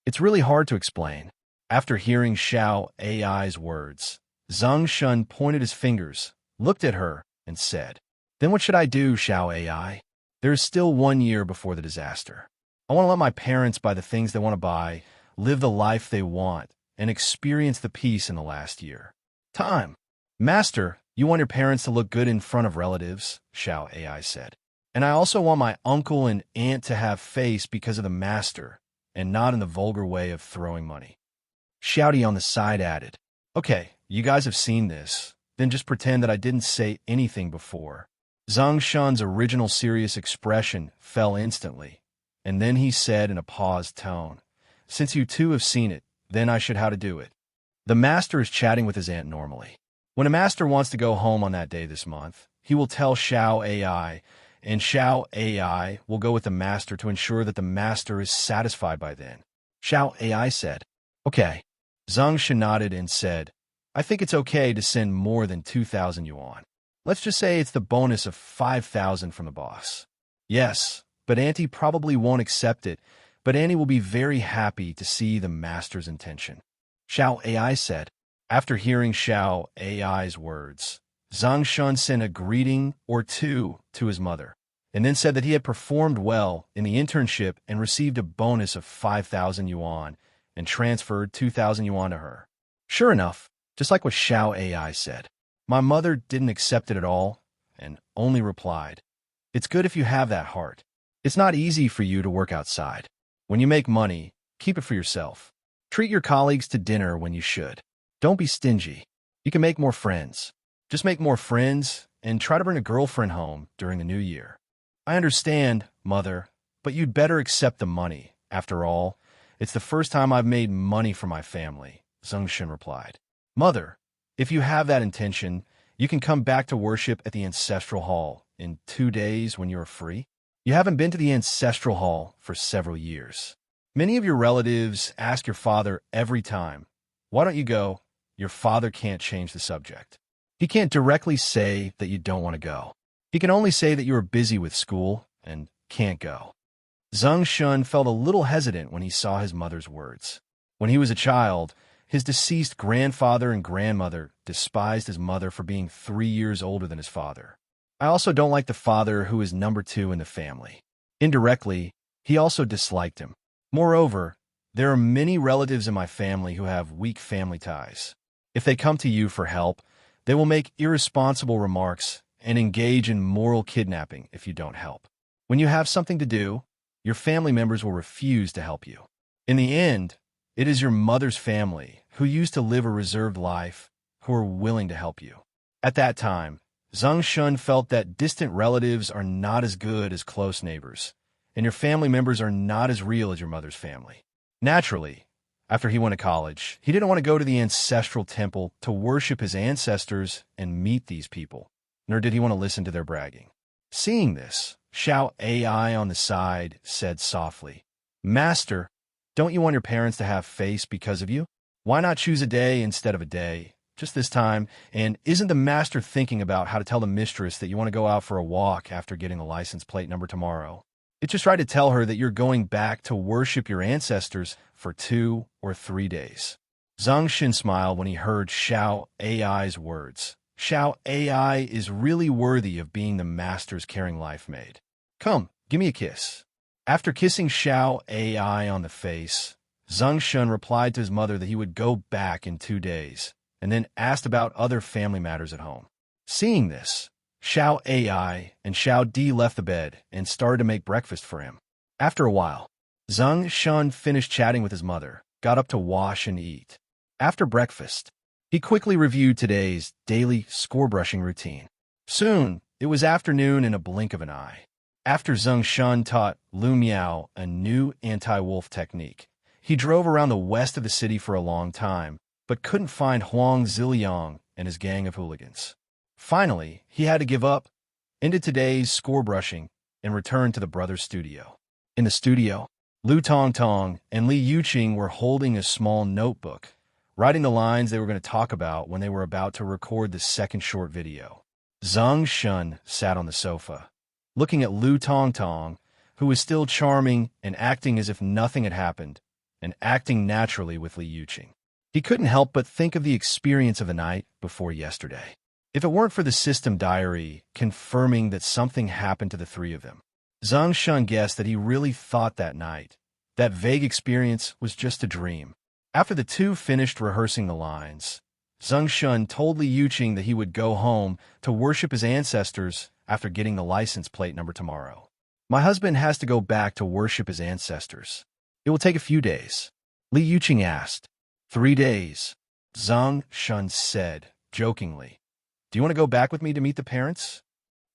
It's really hard to explain. After hearing Xiao AI's words, Zeng Shen pointed his fingers, looked at her, and said, Then what should I do, Xiao AI? There is still 1 year before the disaster. I want to let my parents buy the things they want to buy, live the life they want, and experience the peace in the last year. Time. Master, you want your parents to look good in front of relatives, Xiao AI said. And I also want my uncle and aunt to have face because of the master, and not in the vulgar way of throwing money. Xiao Di on the side added, Okay, you guys have seen this, then just pretend that I didn't say anything before. Zeng Shen's original serious expression fell instantly, and then he said in a paused tone, Since you two have seen it, then I should how to do it. The master is chatting with his aunt normally. When a master wants to go home on that day this month, he will tell Xiao AI, and Xiao AI will go with the master to ensure that the master is satisfied by then. Xiao AI said, Okay. Zeng Shen nodded and said, I think it's okay to send more than 2,000 yuan. Let's just say it's the bonus of 5,000 from the boss. Yes, but Auntie probably won't accept it, but Annie will be very happy to see the master's intention. Xiao AI said. After hearing Xiao AI's words, Zeng Shen sent a greeting or two to his mother, and then said that he had performed well in the internship and received a bonus of 5,000 yuan, and transferred 2,000 yuan to her. Sure enough, just like what Xiao AI said, my mother didn't accept it at all and only replied, "It's good if you have that heart. It's not easy for you to work outside. When you make money, keep it for yourself. Treat your colleagues to dinner when you should. Don't be stingy. You can make more friends. Just make more friends and try to bring a girlfriend home during the new year." "I understand, Mother, but you'd better accept the money. After all, it's the first time I've made money for my family," Zeng Shen replied. "Mother, if you have that intention, you can come back to worship at the Ancestral Hall in 2 days when you are free. You haven't been to the Ancestral Hall for several years. Many of your relatives ask your father every time, 'Why don't you go?' Your father can't change the subject. He can't directly say that you don't want to go. He can only say that you are busy with school and can't go." Zeng Shen felt a little hesitant when he saw his mother's words. When he was a child, his deceased grandfather and grandmother despised his mother for being 3 years older than his father. "I also don't like the father who is number 2 in the family." Indirectly, he also disliked him. "Moreover, there are many relatives in my family who have weak family ties. If they come to you for help, they will make irresponsible remarks and engage in moral kidnapping if you don't help. When you have something to do, your family members will refuse to help you. In the end, it is your mother's family, who used to live a reserved life, who are willing to help you." At that time, Zeng Shen felt that distant relatives are not as good as close neighbors, and your family members are not as real as your mother's family. Naturally, after he went to college, he didn't want to go to the ancestral temple to worship his ancestors and meet these people, nor did he want to listen to their bragging. Seeing this, Xiao AI on the side said softly, "Master, don't you want your parents to have face because of you? Why not choose a day instead of a day, just this time? And isn't the master thinking about how to tell the mistress that you want to go out for a walk after getting the license plate number tomorrow? It's just right to tell her that you're going back to worship your ancestors for 2 or 3 days." Zeng Shen smiled when he heard Xiao AI's words. Xiao AI is really worthy of being the master's caring life mate. "Come, give me a kiss." After kissing Xiao AI on the face, Zeng Shen replied to his mother that he would go back in 2 days, and then asked about other family matters at home. Seeing this, Xiao AI and Xiao Di left the bed and started to make breakfast for him. After a while, Zeng Shen finished chatting with his mother, got up to wash and eat. After breakfast, he quickly reviewed today's daily score-brushing routine. Soon, it was afternoon in a blink of an eye. After Zeng Shen taught Lu Miao a new anti-wolf technique, he drove around the west of the city for a long time, but couldn't find Huang Ziliang and his gang of hooligans. Finally, he had to give up, ended today's score-brushing, and returned to the brothers' studio. In the studio, Lu Tongtong and Li Yuqing were holding a small notebook, writing the lines they were going to talk about when they were about to record the second short video. Zeng Shen sat on the sofa, looking at Lu Tongtong, who was still charming and acting as if nothing had happened, and acting naturally with Li Yuqing. He couldn't help but think of the experience of the night before yesterday. If it weren't for the system diary confirming that something happened to the three of them, Zeng Shen guessed that he really thought that night, that vague experience was just a dream. After the two finished rehearsing the lines, Zeng Shen told Li Yuqing that he would go home to worship his ancestors after getting the license plate number tomorrow. "My husband has to go back to worship his ancestors. It will take a few days." Li Yuqing asked. 3 days, Zeng Shen said, jokingly. "Do you want to go back with me to meet the parents?"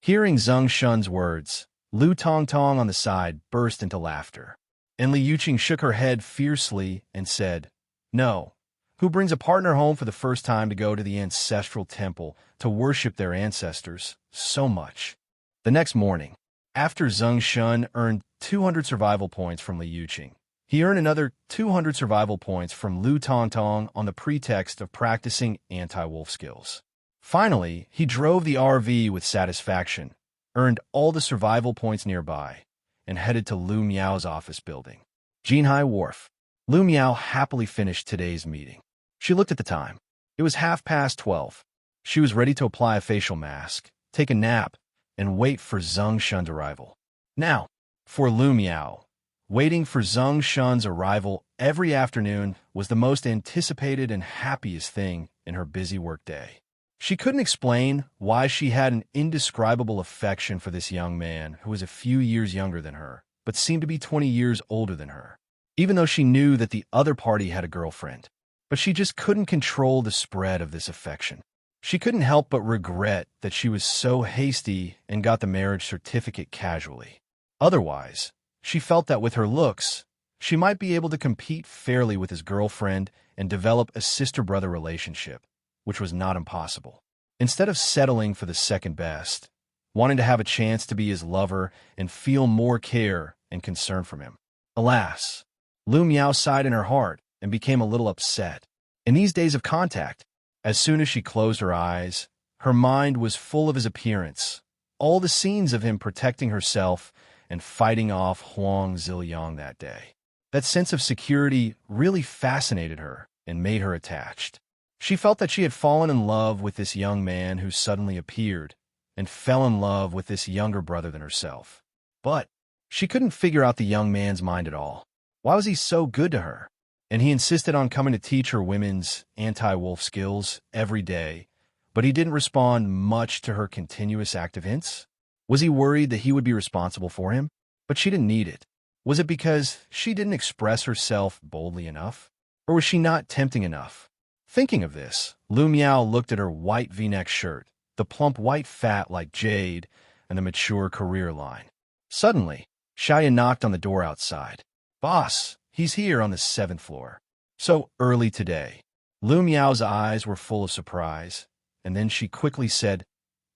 Hearing Zeng Shen's words, Lu Tongtong on the side burst into laughter, and Li Yuqing shook her head fiercely and said, "No. Who brings a partner home for the first time to go to the ancestral temple to worship their ancestors so much?" The next morning, after Zeng Shen earned 200 survival points from Li Yuqing, he earned another 200 survival points from Lu Tongtong on the pretext of practicing anti-wolf skills. Finally, he drove the RV with satisfaction, earned all the survival points nearby, and headed to Lu Miao's office building. Jinhai Wharf. Lu Miao happily finished today's meeting. She looked at the time. It was 12:30. She was ready to apply a facial mask, take a nap, and wait for Zeng Shen's arrival. Now, for Lu Miao, Waiting for Zeng Shen's arrival every afternoon was the most anticipated and happiest thing in her busy workday. She couldn't explain why she had an indescribable affection for this young man who was a few years younger than her, but seemed to be 20 years older than her, even though she knew that the other party had a girlfriend. But she just couldn't control the spread of this affection. She couldn't help but regret that she was so hasty and got the marriage certificate casually. Otherwise, she felt that with her looks, she might be able to compete fairly with his girlfriend and develop a sister-brother relationship, which was not impossible. Instead of settling for the second best, wanting to have a chance to be his lover and feel more care and concern from him. Alas, Lu Miao sighed in her heart and became a little upset. In these days of contact, as soon as she closed her eyes, her mind was full of his appearance, all the scenes of him protecting herself and fighting off Huang Ziliyang that day. That sense of security really fascinated her and made her attached. She felt that she had fallen in love with this young man who suddenly appeared, and fell in love with this younger brother than herself. But she couldn't figure out the young man's mind at all. Why was he so good to her? And he insisted on coming to teach her women's anti-wolf skills every day, but he didn't respond much to her continuous active hints. Was he worried that he would be responsible for him? But she didn't need it. Was it because she didn't express herself boldly enough? Or was she not tempting enough? Thinking of this, Lu Miao looked at her white V-neck shirt, the plump white fat like jade, and the mature career line. Suddenly, Xiaoya knocked on the door outside. "Boss, he's here on the 7th floor. So early today." Lu Miao's eyes were full of surprise, and then she quickly said,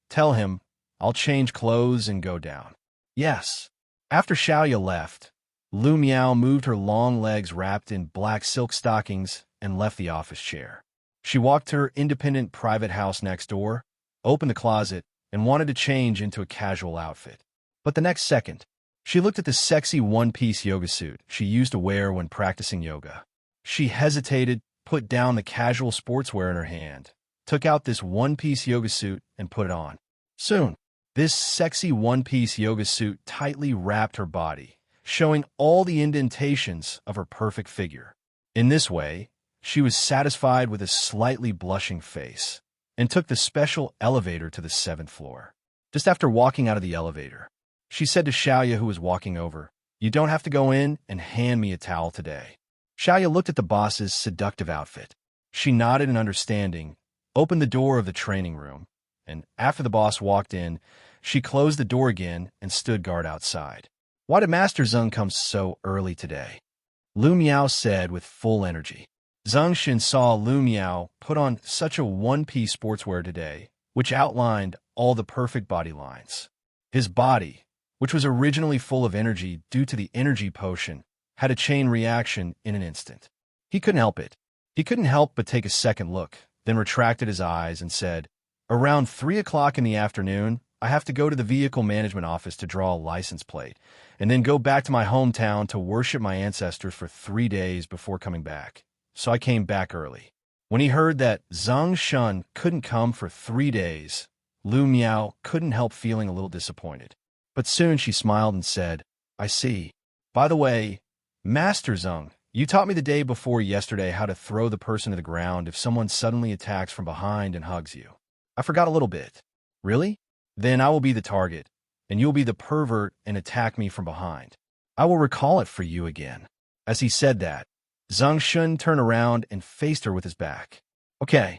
"Tell him, I'll change clothes and go down." "Yes." After Xiaoya left, Lu Miao moved her long legs wrapped in black silk stockings and left the office chair. She walked to her independent private house next door, opened the closet, and wanted to change into a casual outfit. But the next second, she looked at the sexy one-piece yoga suit she used to wear when practicing yoga. She hesitated, put down the casual sportswear in her hand, took out this one-piece yoga suit, and put it on. Soon, this sexy one-piece yoga suit tightly wrapped her body, showing all the indentations of her perfect figure. In this way, she was satisfied with a slightly blushing face, and took the special elevator to the 7th floor. Just after walking out of the elevator, she said to Xiaoya, who was walking over, "You don't have to go in and hand me a towel today." Xiaoya looked at the boss's seductive outfit. She nodded in understanding, opened the door of the training room, and after the boss walked in, she closed the door again and stood guard outside. "Why did Master Zeng come so early today?" Lu Miao said with full energy. Zeng Shen saw Lu Miao put on such a one-piece sportswear today, which outlined all the perfect body lines. His body, which was originally full of energy due to the energy potion, had a chain reaction in an instant. He couldn't help it. He couldn't help but take a second look, then retracted his eyes and said, "Around 3 o'clock in the afternoon, I have to go to the vehicle management office to draw a license plate, and then go back to my hometown to worship my ancestors for 3 days before coming back. So I came back early." When he heard that Zeng Shen couldn't come for 3 days, Lu Miao couldn't help feeling a little disappointed. But soon she smiled and said, "I see. By the way, Master Zeng, you taught me the day before yesterday how to throw the person to the ground if someone suddenly attacks from behind and hugs you. I forgot a little bit." "Really? Then I will be the target, and you'll be the pervert and attack me from behind. I will recall it for you again." As he said that, Zeng Shen turned around and faced her with his back. "Okay."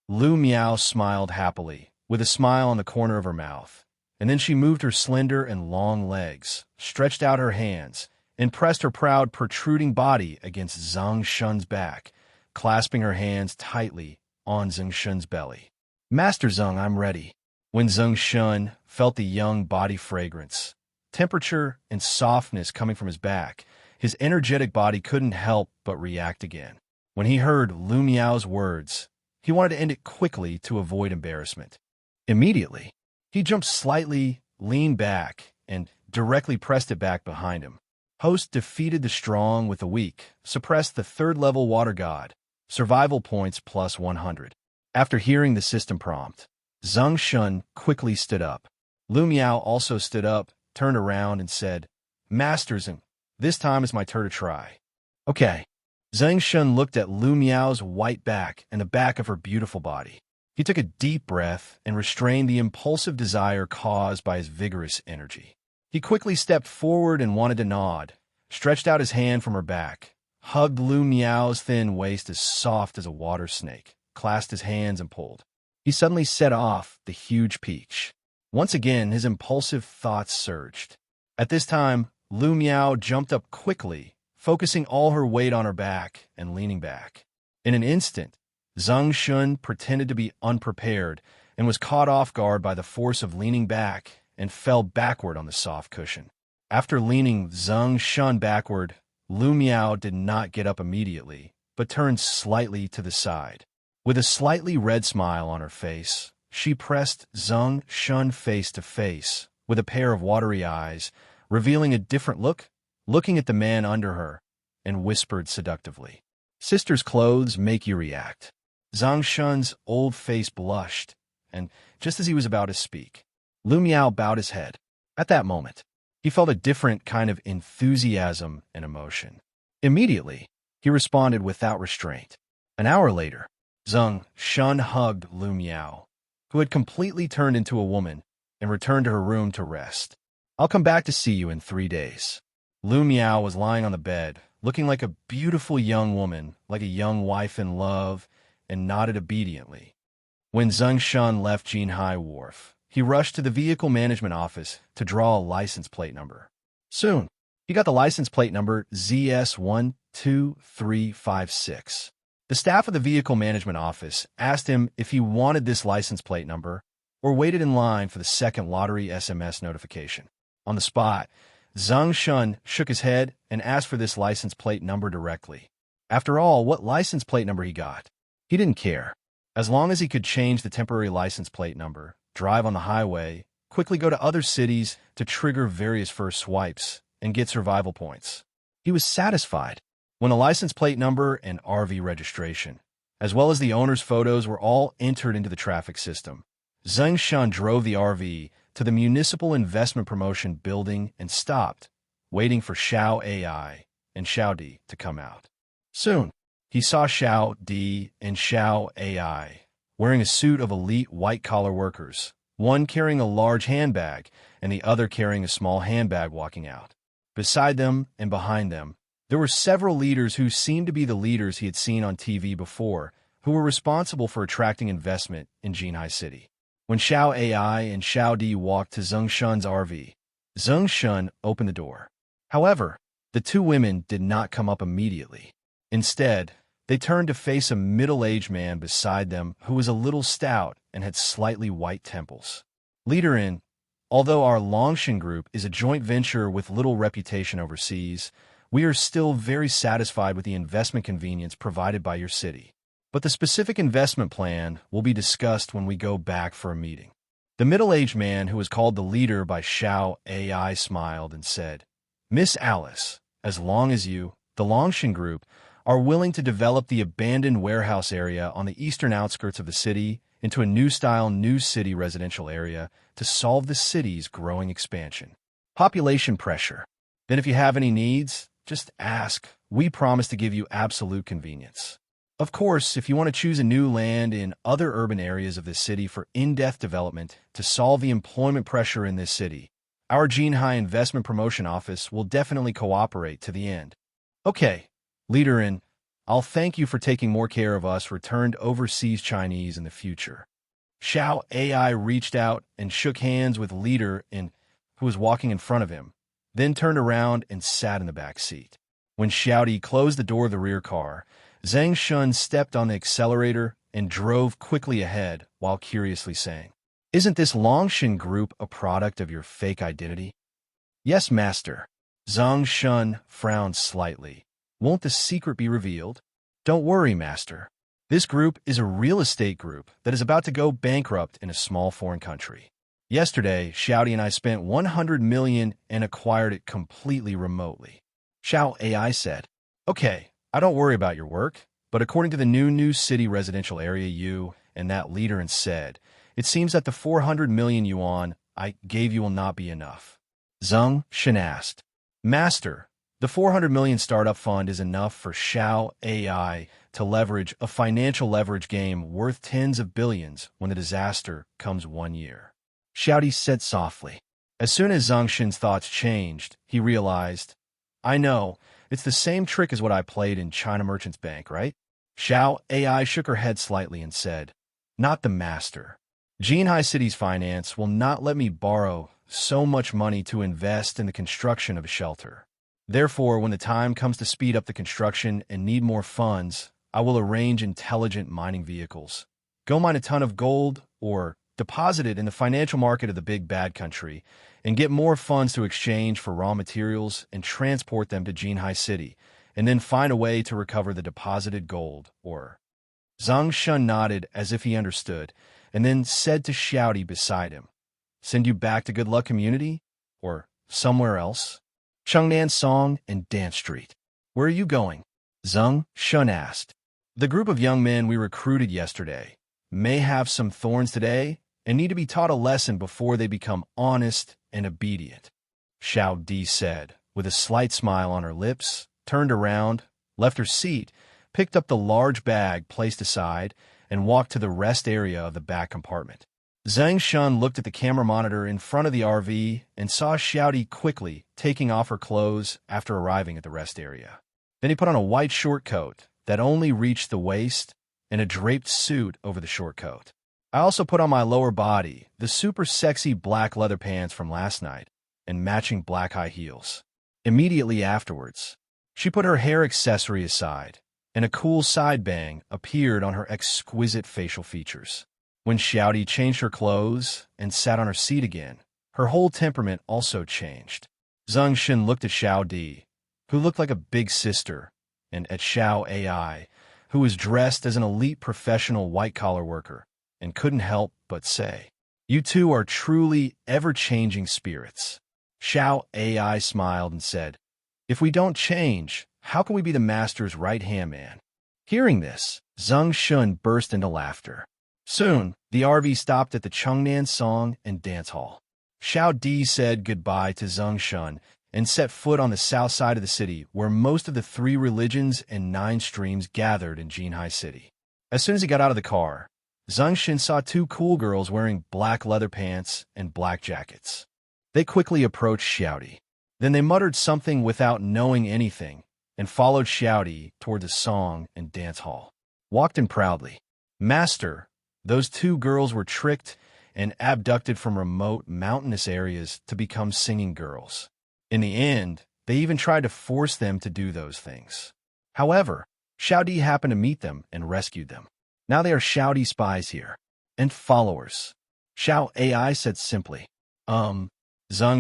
Lu Miao smiled happily, with a smile on the corner of her mouth, and then she moved her slender and long legs, stretched out her hands, and pressed her proud protruding body against Zeng Shen's back, clasping her hands tightly on Zeng Shen's belly. "Master Zeng, I'm ready." When Zeng Shen felt the young body fragrance, temperature, and softness coming from his back, his energetic body couldn't help but react again. When he heard Lu Miao's words, he wanted to end it quickly to avoid embarrassment. Immediately, he jumped slightly, leaned back, and directly pressed it back behind him. Host defeated the strong with the weak, suppressed the 3rd-level water god, survival points plus 100. After hearing the system prompt, Zeng Shen quickly stood up. Lu Miao also stood up, turned around, and said, "Master Zeng, This time it's my turn to try. Okay. Zeng Shen looked at Lu Miao's white back and the back of her beautiful body. He took a deep breath and restrained the impulsive desire caused by his vigorous energy. He quickly stepped forward and wanted to nod, stretched out his hand from her back, hugged Lu Miao's thin waist as soft as a water snake, clasped his hands and pulled. He suddenly set off the huge peach. Once again, his impulsive thoughts surged. At this time, Lu Miao jumped up quickly, focusing all her weight on her back and leaning back. In an instant, Zeng Shen pretended to be unprepared and was caught off guard by the force of leaning back and fell backward on the soft cushion. After leaning Zeng Shen backward, Lu Miao did not get up immediately, but turned slightly to the side. With a slightly red smile on her face, she pressed Zeng Shen face to face with a pair of watery eyes, revealing a different look, looking at the man under her, and whispered seductively, "Sister's clothes make you react." Zeng Shen's old face blushed, and just as he was about to speak, Lu Miao bowed his head. At that moment, he felt a different kind of enthusiasm and emotion. Immediately, he responded without restraint. An hour later, Zeng Shen hugged Lu Miao, who had completely turned into a woman, and returned to her room to rest. "I'll come back to see you in 3 days." Lu Miao was lying on the bed, looking like a beautiful young woman, like a young wife in love, and nodded obediently. When Zeng Shen left Jinhai Wharf, he rushed to the vehicle management office to draw a license plate number. Soon, he got the license plate number ZS12356. The staff of the vehicle management office asked him if he wanted this license plate number or waited in line for the second lottery SMS notification. On the spot, Zeng Shen shook his head and asked for this license plate number directly. After all, what license plate number he got? He didn't care. As long as he could change the temporary license plate number, drive on the highway, quickly go to other cities to trigger various first swipes, and get survival points. He was satisfied. When the license plate number and RV registration, as well as the owner's photos, were all entered into the traffic system, Zeng Shen drove the RV to the Municipal Investment Promotion building and stopped, waiting for Xiao AI and Xiao Di to come out. Soon, he saw Xiao Di and Xiao AI wearing a suit of elite white-collar workers, one carrying a large handbag and the other carrying a small handbag walking out. Beside them and behind them, there were several leaders who seemed to be the leaders he had seen on TV before, who were responsible for attracting investment in Jinhai City. When Xiao AI and Xiao Di walked to Zeng Shen's RV, Zeng Shen opened the door. However, the two women did not come up immediately. Instead, they turned to face a middle-aged man beside them who was a little stout and had slightly white temples. Leader in, although our Longshan Group is a joint venture with little reputation overseas, we are still very satisfied with the investment convenience provided by your city. But the specific investment plan will be discussed when we go back for a meeting. The middle-aged man, who was called the leader by Xiao AI, smiled and said, "Miss Alice, as long as you, the Longshan Group, are willing to develop the abandoned warehouse area on the eastern outskirts of the city into a new-style new city residential area to solve the city's growing expansion. Population pressure. Then if you have any needs, just ask. We promise to give you absolute convenience. Of course, if you want to choose a new land in other urban areas of the city for in-depth development to solve the employment pressure in this city, our Jinhai Investment Promotion Office will definitely cooperate to the end." "Okay, Leader in, I'll thank you for taking more care of us returned overseas Chinese in the future." Xiao AI reached out and shook hands with Leader in, who was walking in front of him, then turned around and sat in the back seat. When Xiao Di closed the door of the rear car, Zeng Shen stepped on the accelerator and drove quickly ahead while curiously saying, "Isn't this Longshan Group a product of your fake identity?" "Yes, master." Zeng Shen frowned slightly. "Won't the secret be revealed?" "Don't worry, master. This group is a real estate group that is about to go bankrupt in a small foreign country. Yesterday, Xiaodi and I spent 100 million and acquired it completely remotely." Xiao AI said, "Okay, I don't worry about your work, but according to the new city residential area you and that leader and said, it seems that the 400 million yuan I gave you will not be enough." Zeng Shen asked, "Master, The 400 million startup fund is enough for Xiao AI to leverage a financial leverage game worth tens of billions when the disaster comes 1 year. Xiaodi said softly. As soon as Zeng Shen's thoughts changed, he realized, I know, it's the same trick as what I played in China Merchants Bank, right? Xiao AI shook her head slightly and said, Not the master. Jinhai City's finance will not let me borrow so much money to invest in the construction of a shelter. Therefore, when the time comes to speed up the construction and need more funds, I will arrange intelligent mining vehicles. Go mine a ton of gold or deposit it in the financial market of the big bad country and get more funds to exchange for raw materials and transport them to Jinhai City, and then find a way to recover the deposited gold or... Zeng Shen nodded as if he understood, and then said to Xiaodi beside him, Send you back to Good Luck Community? Or somewhere else? Chengnan Song and Dance Street. Where are you going? Zeng Shen asked. The group of young men we recruited yesterday may have some thorns today and need to be taught a lesson before they become honest and obedient, Xiaodi said, with a slight smile on her lips, turned around, left her seat, picked up the large bag placed aside, and walked to the rest area of the back compartment. Zeng Shen looked at the camera monitor in front of the RV and saw Xiaodi quickly taking off her clothes after arriving at the rest area. Then he put on a white short coat that only reached the waist and a draped suit over the short coat. I also put on my lower body the super sexy black leather pants from last night and matching black high heels. Immediately afterwards, she put her hair accessory aside, and a cool side bang appeared on her exquisite facial features. When Xiaodi changed her clothes and sat on her seat again, her whole temperament also changed. Zeng Shen looked at Xiaodi, who looked like a big sister, and at Xiao AI, who was dressed as an elite professional white-collar worker, and couldn't help but say, You two are truly ever-changing spirits. Xiao AI smiled and said, If we don't change, how can we be the master's right-hand man? Hearing this, Zeng Shen burst into laughter. Soon, the RV stopped at the Chengnan Song and Dance Hall. Xiaodi said goodbye to Zeng Shen and set foot on the south side of the city where most of the 3 religions and 9 streams gathered in Jinhai City. As soon as he got out of the car, Zeng Shen saw 2 cool girls wearing black leather pants and black jackets. They quickly approached Xiaodi. Then they muttered something without knowing anything and followed Xiaodi toward the song and dance hall. Walked in proudly. Master, those 2 girls were tricked and abducted from remote mountainous areas to become singing girls. In the end, they even tried to force them to do those things. However, Xiaodi happened to meet them and rescued them. Now they are Xiaodi spies here. And followers. Xiao AI said simply. Zeng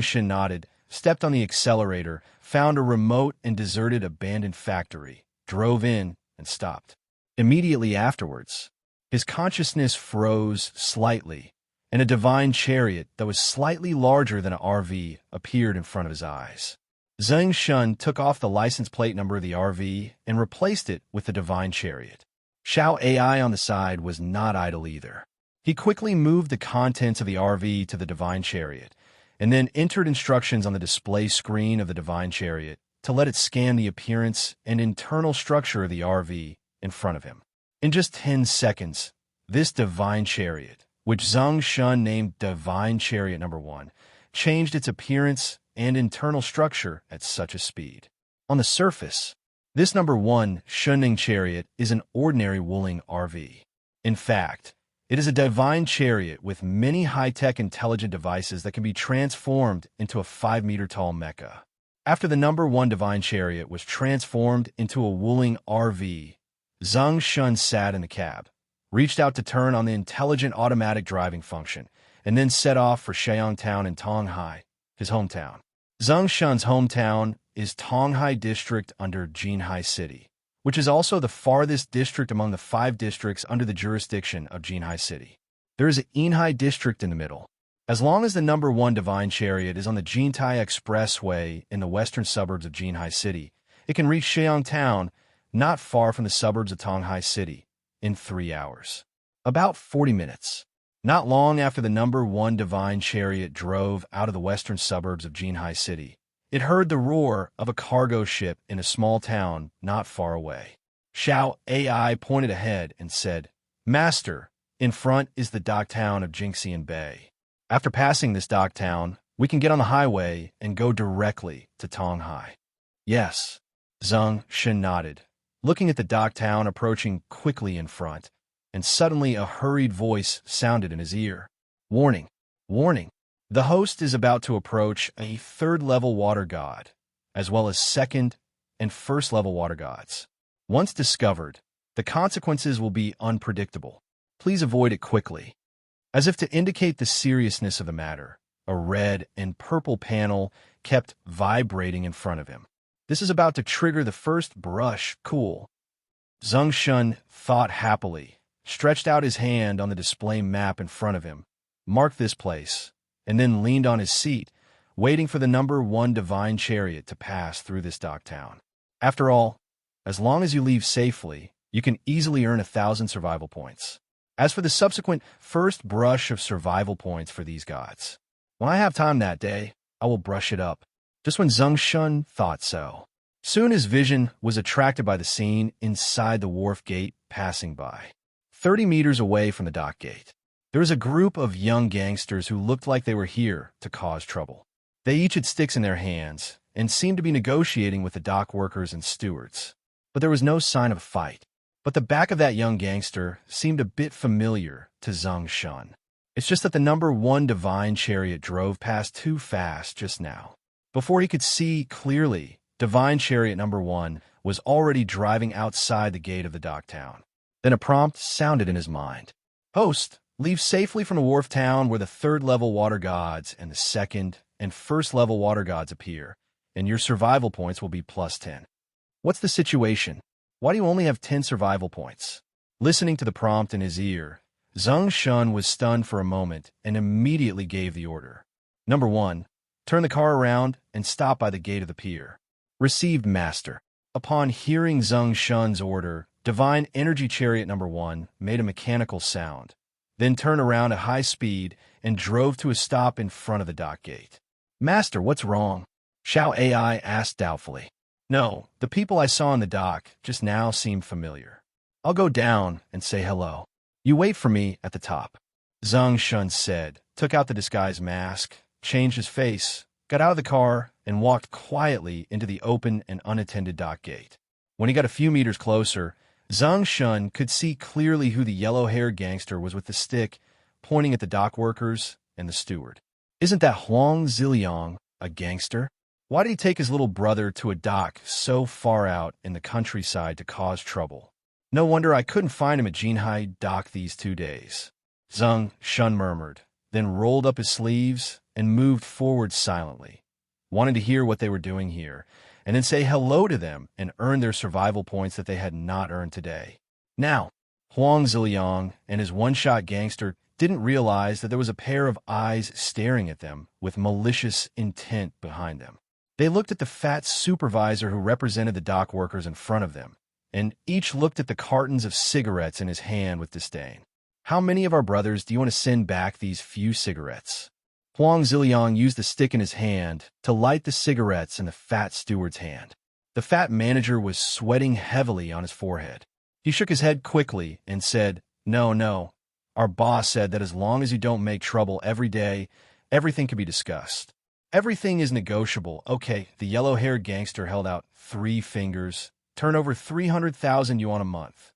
Shen nodded, stepped on the accelerator, found a remote and deserted abandoned factory, drove in, and stopped. Immediately afterwards, his consciousness froze slightly, and a divine chariot that was slightly larger than an RV appeared in front of his eyes. Zeng Shen took off the license plate number of the RV and replaced it with the divine chariot. Xiao AI on the side was not idle either. He quickly moved the contents of the RV to the divine chariot, and then entered instructions on the display screen of the divine chariot to let it scan the appearance and internal structure of the RV in front of him. In just 10 seconds, this divine chariot, which Zeng Shen named Divine Chariot Number 1, changed its appearance and internal structure at such a speed. On the surface, this Number 1 Shenning chariot is an ordinary Wuling RV. In fact, it is a divine chariot with many high-tech intelligent devices that can be transformed into a 5-meter-tall mecha. After the Number 1 divine chariot was transformed into a Wuling RV, Zeng Shen sat in the cab, reached out to turn on the intelligent automatic driving function, and then set off for Sheungtown in Tonghai, his hometown. Zeng Shen's hometown is Tonghai District under Jinhai City, which is also the farthest district among the 5 districts under the jurisdiction of Jinhai City. There is an Inhai District in the middle. As long as the Number 1 divine chariot is on the Jintai Expressway in the western suburbs of Jinhai City, it can reach Sheungtown, not far from the suburbs of Tonghai City, in 3 hours. About 40 minutes. Not long after the Number 1 divine chariot drove out of the western suburbs of Jinhai City, It heard the roar of a cargo ship in a small town not far away. Xiao AI pointed ahead and said, "Master, in front is the dock town of Jingxian Bay. After passing this dock town, we can get on the highway and go directly to Tonghai." "Yes," Zeng Shen nodded, looking at the dock town approaching quickly in front, and suddenly a hurried voice sounded in his ear. "Warning! Warning! The host is about to approach a third-level water god, as well as second and first-level water gods. Once discovered, the consequences will be unpredictable. Please avoid it quickly." As if to indicate the seriousness of the matter, a red and purple panel kept vibrating in front of him. "This is about to trigger the first brush. Cool." Zeng Shen thought happily, stretched out his hand on the display map in front of him, marked this place, and then leaned on his seat, waiting for the number 1 divine chariot to pass through this dock town. After all, as long as you leave safely, you can easily earn 1,000 survival points. As for the subsequent first brush of survival points for these gods, when I have time that day, I will brush it up. Just when Zeng Shen thought so, soon his vision was attracted by the scene inside the wharf gate passing by. 30 meters away from the dock gate, there was a group of young gangsters who looked like they were here to cause trouble. They each had sticks in their hands and seemed to be negotiating with the dock workers and stewards. But there was no sign of a fight. But the back of that young gangster seemed a bit familiar to Zeng Shen. It's just that the number 1 divine chariot drove past too fast just now. Before he could see clearly, divine chariot number 1 was already driving outside the gate of the dock town. Then a prompt sounded in his mind. "Host, leave safely from the wharf town where the third-level water gods and the second and first-level water gods appear, and your survival points will be +10. What's the situation? Why do you only have 10 survival points?" Listening to the prompt in his ear, Zeng Shen was stunned for a moment and immediately gave the order. "Number 1, turn the car around and stop by the gate of the pier." "Received, Master." Upon hearing Zeng Shen's order, divine energy chariot number 1 made a mechanical sound, then turned around at high speed and drove to a stop in front of the dock gate. "Master, what's wrong?" Xiao AI asked doubtfully. "No, the people I saw in the dock just now seem familiar. I'll go down and say hello. You wait for me at the top," Zeng Shen said, took out the disguise mask, changed his face, got out of the car, and walked quietly into the open and unattended dock gate. When he got a few meters closer, Zeng Shen could see clearly who the yellow-haired gangster was with the stick, pointing at the dock workers and the steward. Isn't that Huang Ziliang a gangster? Why did he take his little brother to a dock so far out in the countryside to cause trouble? No wonder I couldn't find him at Jinhai dock these 2 days. Zeng Shen murmured, then rolled up his sleeves and moved forward silently, wanting to hear what they were doing here, and then say hello to them and earn their survival points that they had not earned today. Now, Huang Ziliang and his one-shot gangster didn't realize that there was a pair of eyes staring at them with malicious intent behind them. They looked at the fat supervisor who represented the dock workers in front of them, and each looked at the cartons of cigarettes in his hand with disdain. "How many of our brothers do you want to send back these few cigarettes?" Huang Ziliang used the stick in his hand to light the cigarettes in the fat steward's hand. The fat manager was sweating heavily on his forehead. He shook his head quickly and said, No. Our boss said that as long as you don't make trouble every day, everything can be discussed. Everything is negotiable." "Okay," the yellow-haired gangster held out 3 fingers. "Turn over 300,000 yuan a month."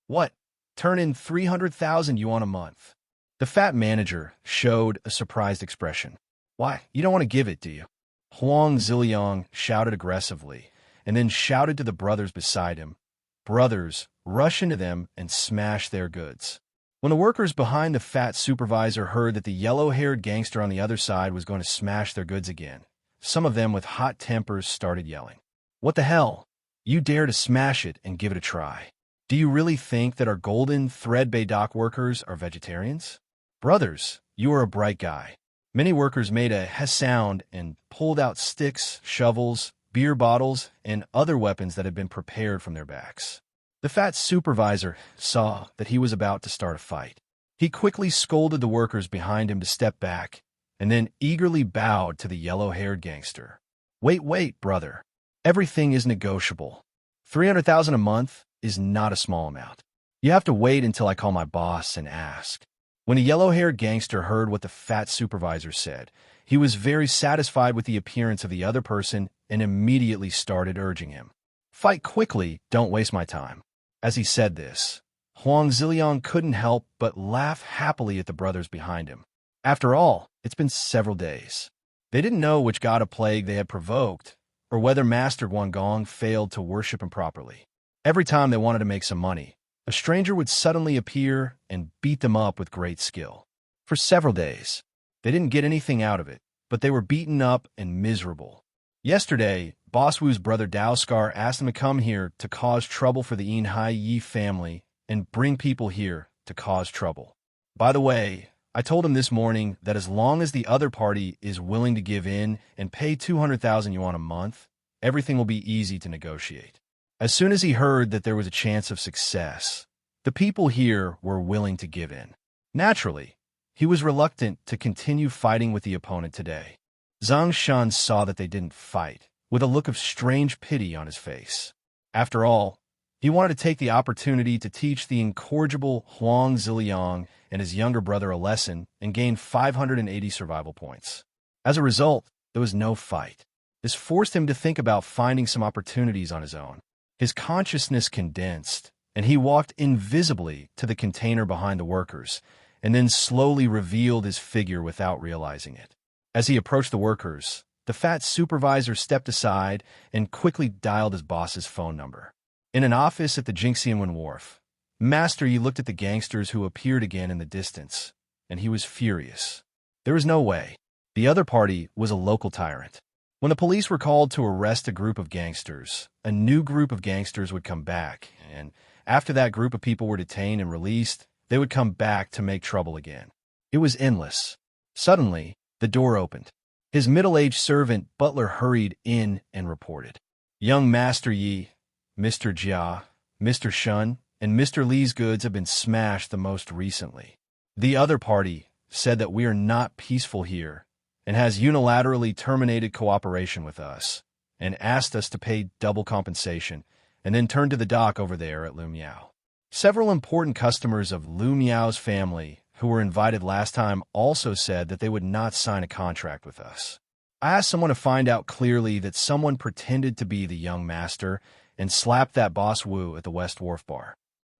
"What? Turn in 300,000 yuan a month?" The fat manager showed a surprised expression. "Why, you don't want to give it, do you?" Huang Ziliang shouted aggressively, and then shouted to the brothers beside him. Brothers, rush into them and smash their goods. When the workers behind the fat supervisor heard that the yellow-haired gangster on the other side was going to smash their goods again, some of them with hot tempers started yelling. "What the hell? You dare to smash it and give it a try? Do you really think that our golden thread bay dock workers are vegetarians?" "Brothers, you are a bright guy." Many workers made a hess sound and pulled out sticks, shovels, beer bottles, and other weapons that had been prepared from their backs. The fat supervisor saw that he was about to start a fight. He quickly scolded the workers behind him to step back, and then eagerly bowed to the yellow-haired gangster. Wait, brother. Everything is negotiable. 300,000 a month is not a small amount. You have to wait until I call my boss and ask. When a yellow-haired gangster heard what the fat supervisor said, he was very satisfied with the appearance of the other person and immediately started urging him. Fight quickly, don't waste my time. As he said this, Huang Ziliang couldn't help but laugh happily at the brothers behind him. After all, it's been several days. They didn't know which god of plague they had provoked, or whether Master Guangong failed to worship him properly. Every time they wanted to make some money, a stranger would suddenly appear and beat them up with great skill. For several days, they didn't get anything out of it, but they were beaten up and miserable. Yesterday, Boss Wu's brother Daoskar asked him to come here to cause trouble for the Yin Hai Yi family and bring people here to cause trouble. By the way, I told him this morning that as long as the other party is willing to give in and pay 200,000 yuan a month, everything will be easy to negotiate. As soon as he heard that there was a chance of success, the people here were willing to give in. Naturally, he was reluctant to continue fighting with the opponent today. Zeng Shen saw that they didn't fight, with a look of strange pity on his face. After all, he wanted to take the opportunity to teach the incorrigible Huang Ziliang and his younger brother a lesson and gain 580 survival points. As a result, there was no fight. This forced him to think about finding some opportunities on his own. His consciousness condensed, and he walked invisibly to the container behind the workers, and then slowly revealed his figure without realizing it. As he approached the workers, the fat supervisor stepped aside and quickly dialed his boss's phone number. In an office at the Jingxianwen Wharf, Master Yi looked at the gangsters who appeared again in the distance, and he was furious. There was no way. The other party was a local tyrant. When the police were called to arrest a group of gangsters, a new group of gangsters would come back, and after that group of people were detained and released, they would come back to make trouble again. It was endless. Suddenly, the door opened. His middle-aged servant butler hurried in and reported. Young Master Yi, Mr. Jia, Mr. Shun, and Mr. Li's goods have been smashed the most recently. The other party said that we are not peaceful here and has unilaterally terminated cooperation with us and asked us to pay double compensation and then turned to the dock over there at Lu Miao. Several important customers of Lu Miao's family who were invited last time also said that they would not sign a contract with us. I asked someone to find out clearly that someone pretended to be the young master and slapped that Boss Wu at the West Wharf bar.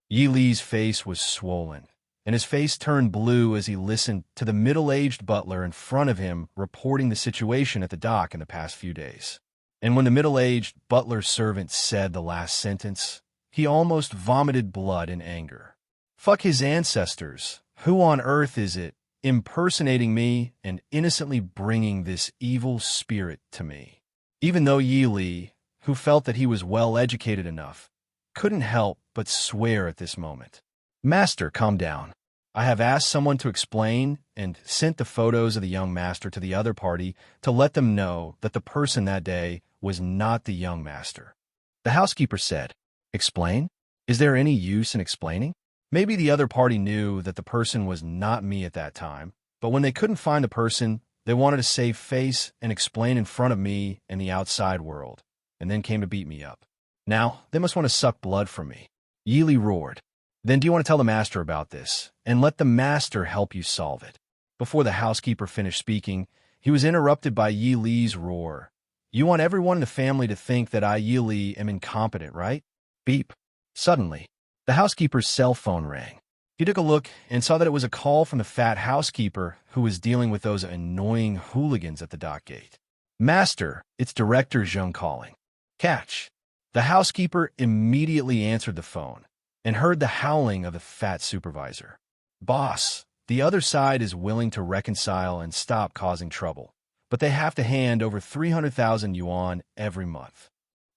Yi Li's face was swollen, and his face turned blue as he listened to the middle-aged butler in front of him reporting the situation at the dock in the past few days. And when the middle-aged butler's servant said the last sentence, he almost vomited blood in anger. Fuck his ancestors. Who on earth is it impersonating me and innocently bringing this evil spirit to me? Even though Yi Li, who felt that he was well-educated enough, couldn't help but swear at this moment. Master, calm down. I have asked someone to explain and sent the photos of the young master to the other party to let them know that the person that day was not the young master. The housekeeper said, Explain? Is there any use in explaining? Maybe the other party knew that the person was not me at that time, but when they couldn't find the person, they wanted to save face and explain in front of me and the outside world, and then came to beat me up. Now, they must want to suck blood from me. Yi Li roared. Then do you want to tell the master about this, and let the master help you solve it? Before the housekeeper finished speaking, he was interrupted by Yi Li's roar. You want everyone in the family to think that I, Yi Li, am incompetent, right? Beep. Suddenly, the housekeeper's cell phone rang. He took a look and saw that it was a call from the fat housekeeper who was dealing with those annoying hooligans at the dock gate. Master, it's Director Zheng calling. Catch. The housekeeper immediately answered the phone and heard the howling of the fat supervisor. Boss, the other side is willing to reconcile and stop causing trouble, but they have to hand over 300,000 yuan every month.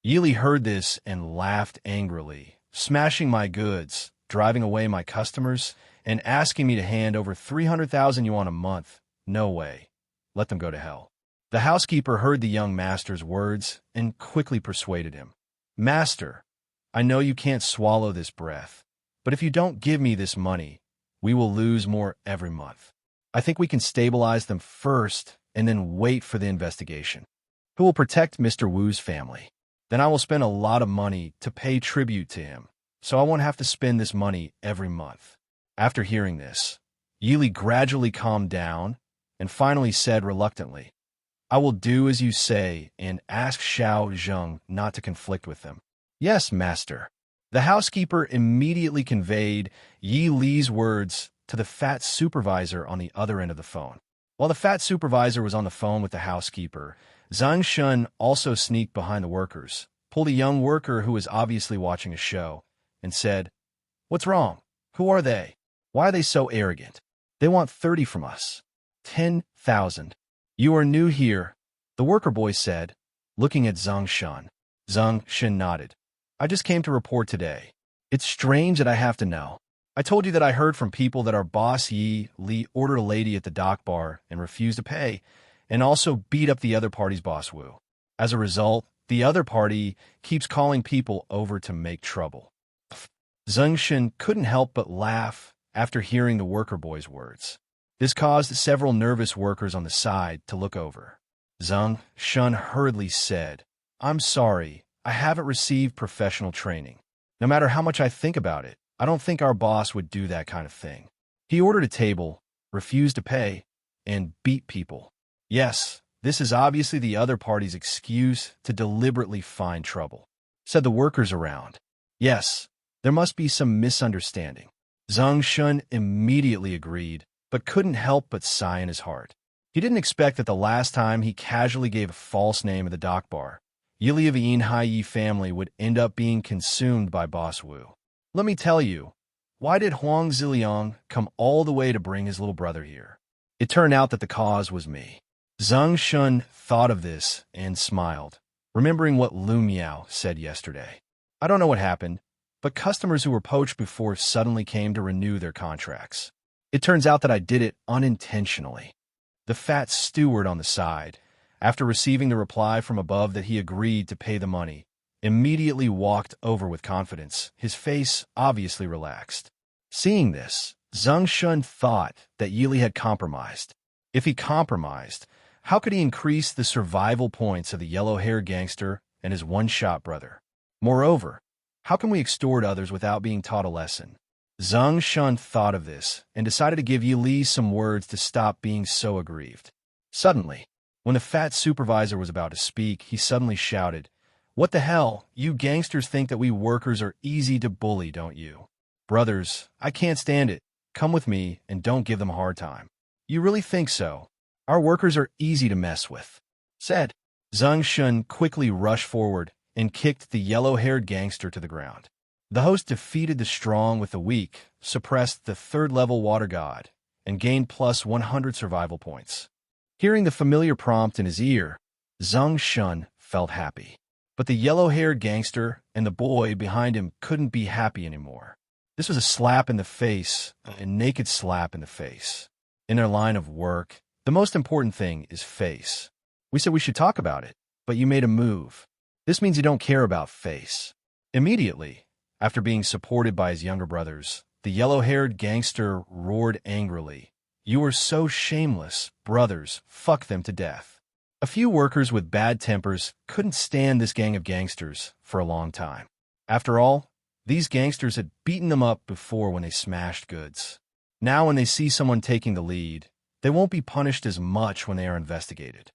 Yi Li heard this and laughed angrily, smashing my goods, driving away my customers, and asking me to hand over 300,000 yuan a month. No way. Let them go to hell. The housekeeper heard the young master's words and quickly persuaded him. Master, I know you can't swallow this breath, but if you don't give me this money, we will lose more every month. I think we can stabilize them first and then wait for the investigation. who will protect Mr. Wu's family. Then I will spend a lot of money to pay tribute to him, so I won't have to spend this money every month. After hearing this, Yili gradually calmed down and finally said reluctantly, I will do as you say and ask Xiao Zheng not to conflict with them. Yes, master. The housekeeper immediately conveyed Yi Li's words to the fat supervisor on the other end of the phone. While the fat supervisor was on the phone with the housekeeper, Zeng Shen also sneaked behind the workers, pulled a young worker who was obviously watching a show, and said, What's wrong? Who are they? Why are they so arrogant? They want 30 from us. 10,000. You are new here, the worker boy said, looking at Zeng Shen. Zeng Shen nodded. I just came to report today. It's strange that I have to know. I told you that I heard from people that our boss Yi Li ordered a lady at the dock bar and refused to pay, and also beat up the other party's boss Wu. As a result, the other party keeps calling people over to make trouble. Zeng Shen couldn't help but laugh after hearing the worker boy's words. This caused several nervous workers on the side to look over. Zeng Shen hurriedly said, I'm sorry, I haven't received professional training. No matter how much I think about it, I don't think our boss would do that kind of thing. He ordered a table, refused to pay, and beat people. Yes, this is obviously the other party's excuse to deliberately find trouble, said the workers around. Yes, there must be some misunderstanding. Zeng Shen immediately agreed, but couldn't help but sigh in his heart. He didn't expect that the last time he casually gave a false name at the dock bar, Yili of the Yinhai family would end up being consumed by Boss Wu. Let me tell you, why did Huang Ziliang come all the way to bring his little brother here? It turned out that the cause was me. Zeng Shen thought of this and smiled, remembering what Lu Miao said yesterday. I don't know what happened, but customers who were poached before suddenly came to renew their contracts. It turns out that I did it unintentionally. The fat steward on the side, after receiving the reply from above that he agreed to pay the money, immediately walked over with confidence, his face obviously relaxed. Seeing this, Zeng Shen thought that Yili had compromised. If he compromised, how could he increase the survival points of the yellow-haired gangster and his one-shot brother? Moreover, how can we extort others without being taught a lesson? Zeng Shen thought of this and decided to give Yili some words to stop being so aggrieved. Suddenly, when the fat supervisor was about to speak, he suddenly shouted, What the hell? You gangsters think that we workers are easy to bully, don't you? Brothers, I can't stand it. Come with me and don't give them a hard time. You really think so? Our workers are easy to mess with, said. Zeng Shen quickly rushed forward and kicked the yellow-haired gangster to the ground. The host defeated the strong with the weak, suppressed the third-level water god, and gained plus 100 survival points. Hearing the familiar prompt in his ear, Zeng Shen felt happy. But the yellow-haired gangster and the boy behind him couldn't be happy anymore. This was a slap in the face, a naked slap in the face. In their line of work, the most important thing is face. We said we should talk about it, but you made a move. This means you don't care about face. Immediately, after being supported by his younger brothers, the yellow-haired gangster roared angrily, You are so shameless, brothers, fuck them to death. A few workers with bad tempers couldn't stand this gang of gangsters for a long time. After all, these gangsters had beaten them up before when they smashed goods. Now when they see someone taking the lead, they won't be punished as much when they are investigated.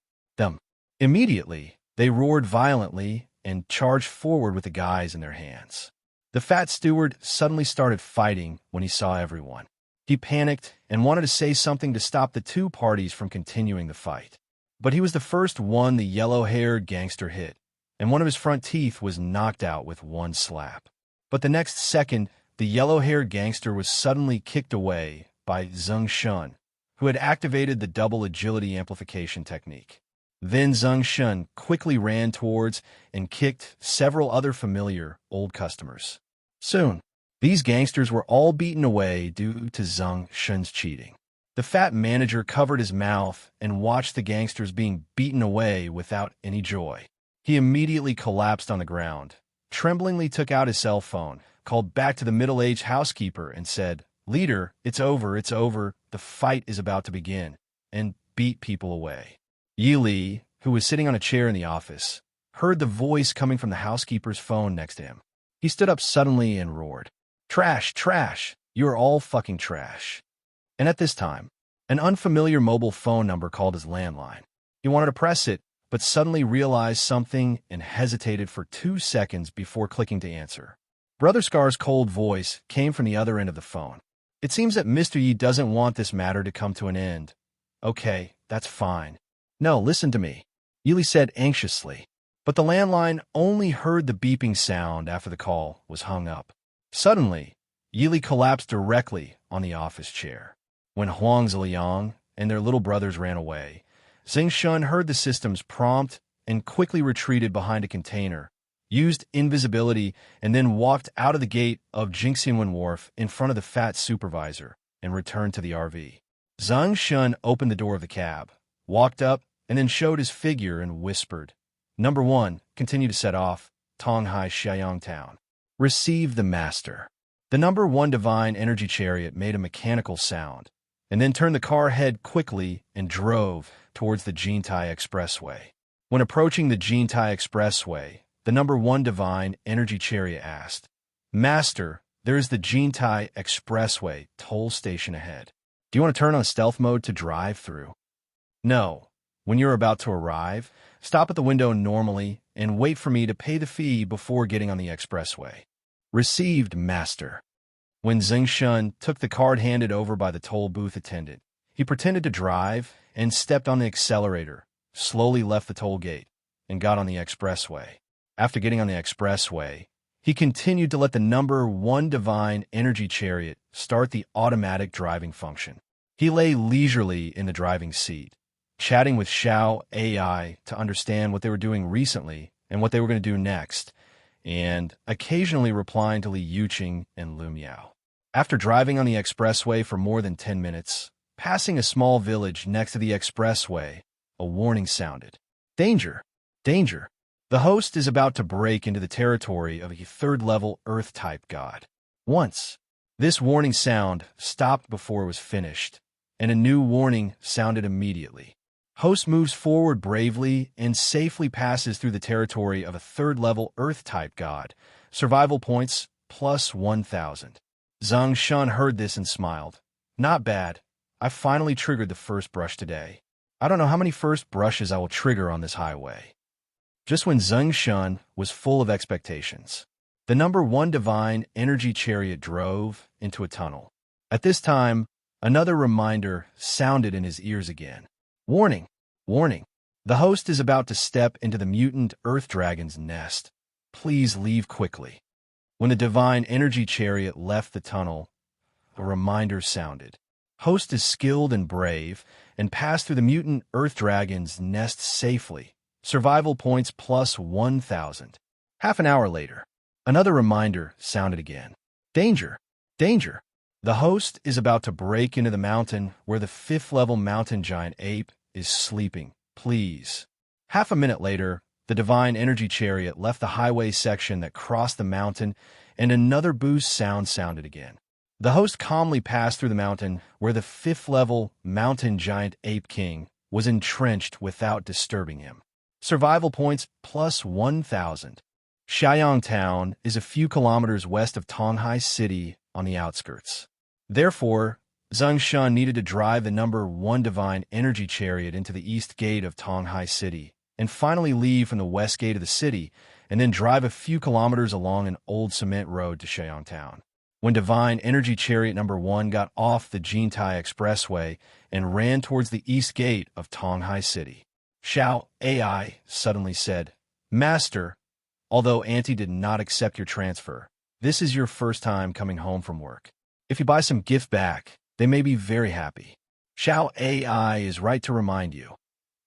Immediately, they roared violently and charged forward with the guys in their hands. The fat steward suddenly started fighting when he saw everyone. He panicked and wanted to say something to stop the two parties from continuing the fight. But he was the first one the yellow-haired gangster hit, and one of his front teeth was knocked out with one slap. But the next second, the yellow-haired gangster was suddenly kicked away by Zeng Shen, who had activated the double agility amplification technique. Then Zeng Shen quickly ran towards and kicked several other familiar old customers. Soon, these gangsters were all beaten away due to Zeng Shen's cheating. The fat manager covered his mouth and watched the gangsters being beaten away without any joy. He immediately collapsed on the ground, tremblingly took out his cell phone, called back to the middle-aged housekeeper and said, Leader, it's over, the fight is about to begin, and beat people away. Yili, who was sitting on a chair in the office, heard the voice coming from the housekeeper's phone next to him. He stood up suddenly and roared, "Trash, trash! You are all fucking trash." And at this time, an unfamiliar mobile phone number called his landline. He wanted to press it, but suddenly realized something and hesitated for 2 seconds before clicking to answer. Brother Scar's cold voice came from the other end of the phone. "It seems that Mr. Yi doesn't want this matter to come to an end." "Okay, that's fine." "No, listen to me," Yili said anxiously. But the landline only heard the beeping sound after the call was hung up. Suddenly, Yili collapsed directly on the office chair. When Huang Ziliang and their little brothers ran away, Zeng Shen heard the system's prompt and quickly retreated behind a container, used invisibility, and then walked out of the gate of Jingxianwen Wharf in front of the fat supervisor and returned to the RV. Zeng Shen opened the door of the cab, walked up, and then showed his figure and whispered, "Number 1, continue to set off, Tonghai Xiaoyang Town. Receive the master." The number 1 divine energy chariot made a mechanical sound, and then turned the car head quickly and drove towards the Jintai Expressway. When approaching the Jintai Expressway, the number 1 divine energy chariot asked, "Master, there is the Jintai Expressway toll station ahead. Do you want to turn on stealth mode to drive through?" "No. When you're about to arrive, stop at the window normally and wait for me to pay the fee before getting on the expressway." Received, master. When Zeng Shen took the card handed over by the toll booth attendant, he pretended to drive and stepped on the accelerator, slowly left the toll gate, and got on the expressway. After getting on the expressway, he continued to let the number 1 divine energy chariot start the automatic driving function. He lay leisurely in the driving seat, chatting with Xiao AI to understand what they were doing recently and what they were going to do next, and occasionally replying to Li Yuqing and Lu Miao. After driving on the expressway for more than 10 minutes, passing a small village next to the expressway, a warning sounded. "Danger! Danger! The host is about to break into the territory of a 3rd-level Earth-type god." Once, this warning sound stopped before it was finished, and a new warning sounded immediately. Host moves forward bravely and safely passes through the territory of a 3rd-level Earth-type god. Survival points plus 1,000. Zeng Shen heard this and smiled. "Not bad. I finally triggered the first brush today. I don't know how many first brushes I will trigger on this highway." Just when Zeng Shen was full of expectations, the number 1 divine energy chariot drove into a tunnel. At this time, another reminder sounded in his ears again. "Warning! Warning! The host is about to step into the mutant Earth Dragon's nest. Please leave quickly." When the divine energy chariot left the tunnel, a reminder sounded. Host is skilled and brave and passed through the mutant Earth Dragon's nest safely. Survival points plus 1,000. Half an hour later, another reminder sounded again. "Danger! Danger! The host is about to break into the mountain where the 5th-level mountain giant ape is sleeping. Please." Half a minute later, the divine energy chariot left the highway section that crossed the mountain, and another boost sound sounded again. The host calmly passed through the mountain where the 5th-level mountain giant ape king was entrenched without disturbing him. Survival points plus 1,000. Xiaoyang Town is a few kilometers west of Tonghai City on the outskirts. Therefore, Zeng Shen needed to drive the number 1 divine energy chariot into the east gate of Tonghai City, and finally leave from the west gate of the city, and then drive a few kilometers along an old cement road to Xiaoyang Town. When divine energy chariot number 1 got off the Jintai Expressway and ran towards the east gate of Tonghai City, Xiao AI suddenly said, "Master, although Auntie did not accept your transfer, this is your first time coming home from work. If you buy some gift back, they may be very happy." Xiao AI is right to remind you.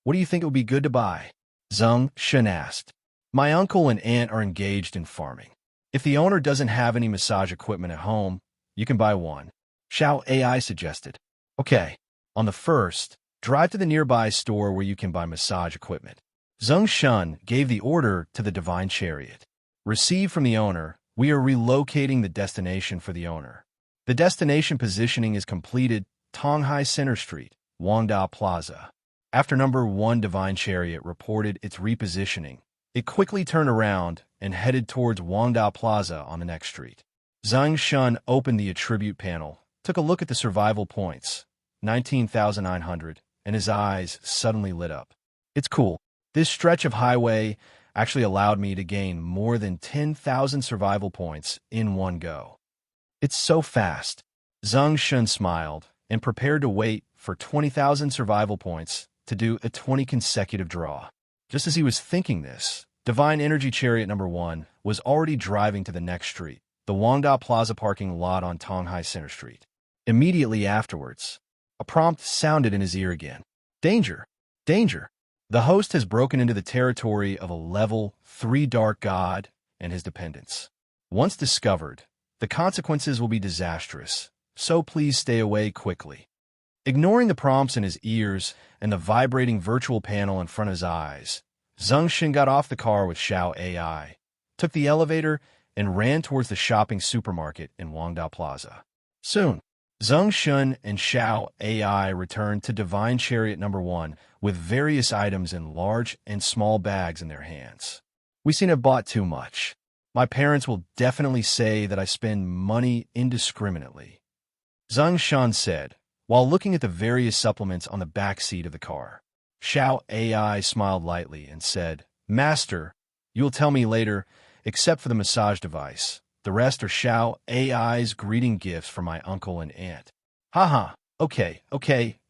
"What do you think it would be good to buy?" Zeng Shen asked. "My uncle and aunt are engaged in farming. If the owner doesn't have any massage equipment at home, you can buy one," Xiao AI suggested. "Okay, on the first, drive to the nearby store where you can buy massage equipment." Zeng Shen gave the order to the divine chariot. "Received from the owner, we are relocating the destination for the owner. The destination positioning is completed, Tonghai Center Street, Wangda Plaza." After number 1 Divine Chariot reported its repositioning, it quickly turned around and headed towards Wangda Plaza on the next street. Zeng Shen opened the attribute panel, took a look at the survival points, 19,900, and his eyes suddenly lit up. It's cool. This stretch of highway actually allowed me to gain more than 10,000 survival points in one go. It's so fast. Zeng Shen smiled and prepared to wait for 20,000 survival points to do a 20 consecutive draw. Just as he was thinking this, Divine Energy Chariot number 1 was already driving to the next street, the Wangda Plaza parking lot on Tonghai Center Street. Immediately afterwards, a prompt sounded in his ear again. Danger! Danger! The host has broken into the territory of a level 3 dark god and his dependents. Once discovered, the consequences will be disastrous, so please stay away quickly. Ignoring the prompts in his ears and the vibrating virtual panel in front of his eyes, Zeng Shen got off the car with Xiao AI, took the elevator, and ran towards the shopping supermarket in Wangda Plaza. Soon, Zeng Shen and Xiao AI returned to Divine Chariot number 1 with various items in large and small bags in their hands. We seem to have bought too much. My parents will definitely say that I spend money indiscriminately, Zeng Shen said, while looking at the various supplements on the back seat of the car. Xiao AI smiled lightly and said, Master, you'll tell me later, except for the massage device. The rest are Xiao AI's greeting gifts for my uncle and aunt. Haha, okay,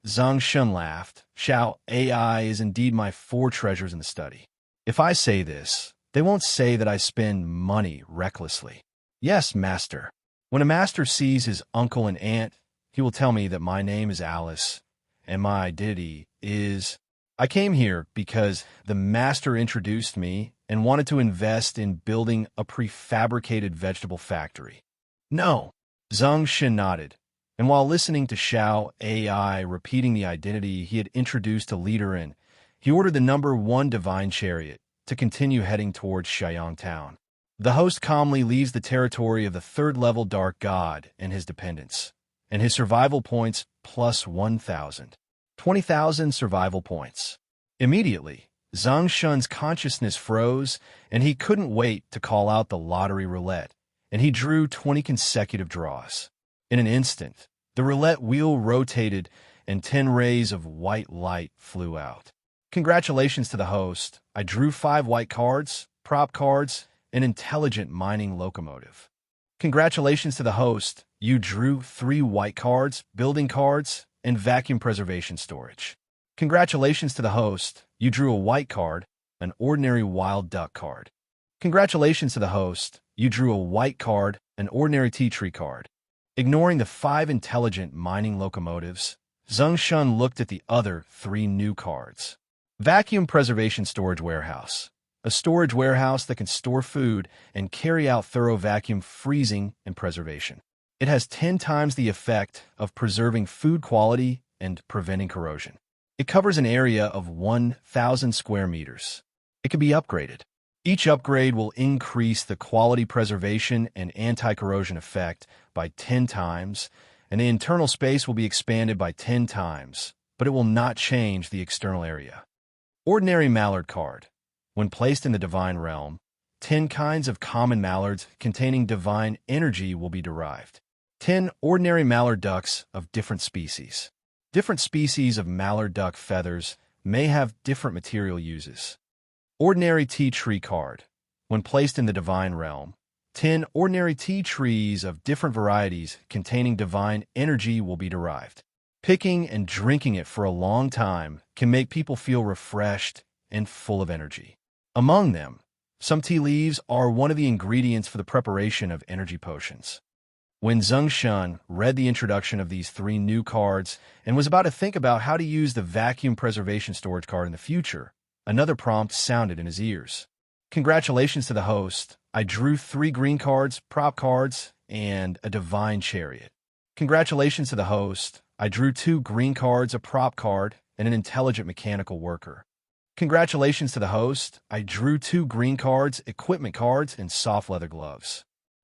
Zeng Shen laughed. Xiao AI is indeed my 4 treasures in the study. If I say this, they won't say that I spend money recklessly. Yes, master. When a master sees his uncle and aunt, he will tell me that my name is Alice, and my identity is... I came here because the master introduced me and wanted to invest in building a prefabricated vegetable factory. No, Zeng Shen nodded, and while listening to Xiao AI repeating the identity he had introduced a leader in, he ordered the number 1 Divine Chariot to continue heading towards Xianyang Town. The host calmly leaves the territory of the 3rd-level Dark God and his dependents, and his survival points plus 1,000. 20,000 survival points. Immediately, Zeng Shen's consciousness froze, and he couldn't wait to call out the lottery roulette, and he drew 20 consecutive draws. In an instant, the roulette wheel rotated, and 10 rays of white light flew out. Congratulations to the host. I drew 5 white cards, prop cards, an intelligent mining locomotive. Congratulations to the host. You drew 3 white cards, building cards, and vacuum preservation storage. Congratulations to the host. You drew a white card, an ordinary wild duck card. Congratulations to the host. You drew a white card, an ordinary tea tree card. Ignoring the 5 intelligent mining locomotives, Zeng Shen looked at the other 3 new cards. Vacuum Preservation Storage Warehouse. A storage warehouse that can store food and carry out thorough vacuum freezing and preservation. It has 10 times the effect of preserving food quality and preventing corrosion. It covers an area of 1,000 square meters. It can be upgraded. Each upgrade will increase the quality preservation and anti-corrosion effect by 10 times, and the internal space will be expanded by 10 times, but it will not change the external area. Ordinary Mallard Card. When placed in the Divine Realm, 10 kinds of common mallards containing divine energy will be derived. 10 ordinary mallard ducks of different species. Different species of mallard duck feathers may have different material uses. Ordinary Tea Tree Card. When placed in the Divine Realm, 10 ordinary tea trees of different varieties containing divine energy will be derived. Picking and drinking it for a long time can make people feel refreshed and full of energy. Among them, some tea leaves are one of the ingredients for the preparation of energy potions. When Zeng Shen read the introduction of these 3 new cards and was about to think about how to use the vacuum preservation storage card in the future, another prompt sounded in his ears. Congratulations to the host. I drew 3 green cards, prop cards, and a Divine Chariot. Congratulations to the host. I drew 2 green cards, a prop card, and an intelligent mechanical worker. Congratulations to the host. I drew 2 green cards, equipment cards, and soft leather gloves.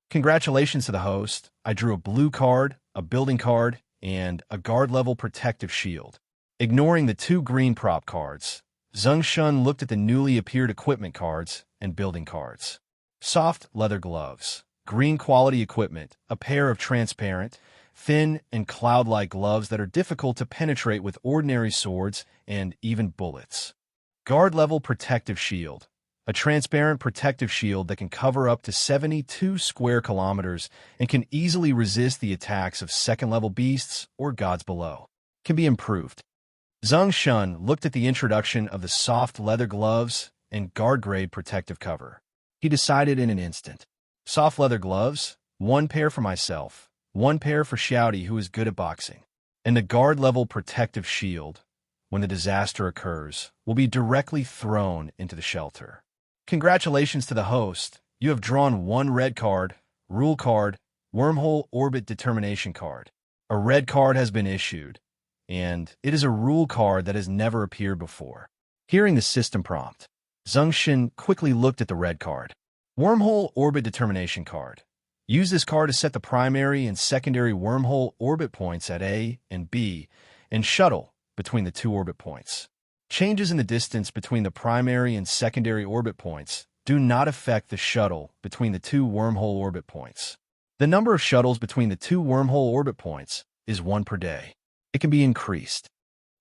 Congratulations to the host. I drew a blue card, a building card, and a guard-level protective shield. Ignoring the two green prop cards, Zeng Shen looked at the newly appeared equipment cards and building cards. Soft leather gloves, green quality equipment, a pair of transparent, thin, and cloud-like gloves that are difficult to penetrate with ordinary swords and even bullets. Guard-level protective shield, a transparent protective shield that can cover up to 72 square kilometers and can easily resist the attacks of second-level beasts or gods below. Can be improved. Zeng Shen looked at the introduction of the soft leather gloves and guard-grade protective cover. He decided in an instant. Soft leather gloves, one pair for myself, one pair for Shouty, who is good at boxing. And the guard-level protective shield, when the disaster occurs, will be directly thrown into the shelter. Congratulations to the host. You have drawn one red card, rule card, wormhole orbit determination card. A red card has been issued, and it is a rule card that has never appeared before. Hearing the system prompt, Zeng Shen quickly looked at the red card. Wormhole orbit determination card. Use this card to set the primary and secondary wormhole orbit points at A and B, and shuttle between the two orbit points. Changes in the distance between the primary and secondary orbit points do not affect the shuttle between the two wormhole orbit points. The number of shuttles between the two wormhole orbit points is 1 per day. It can be increased.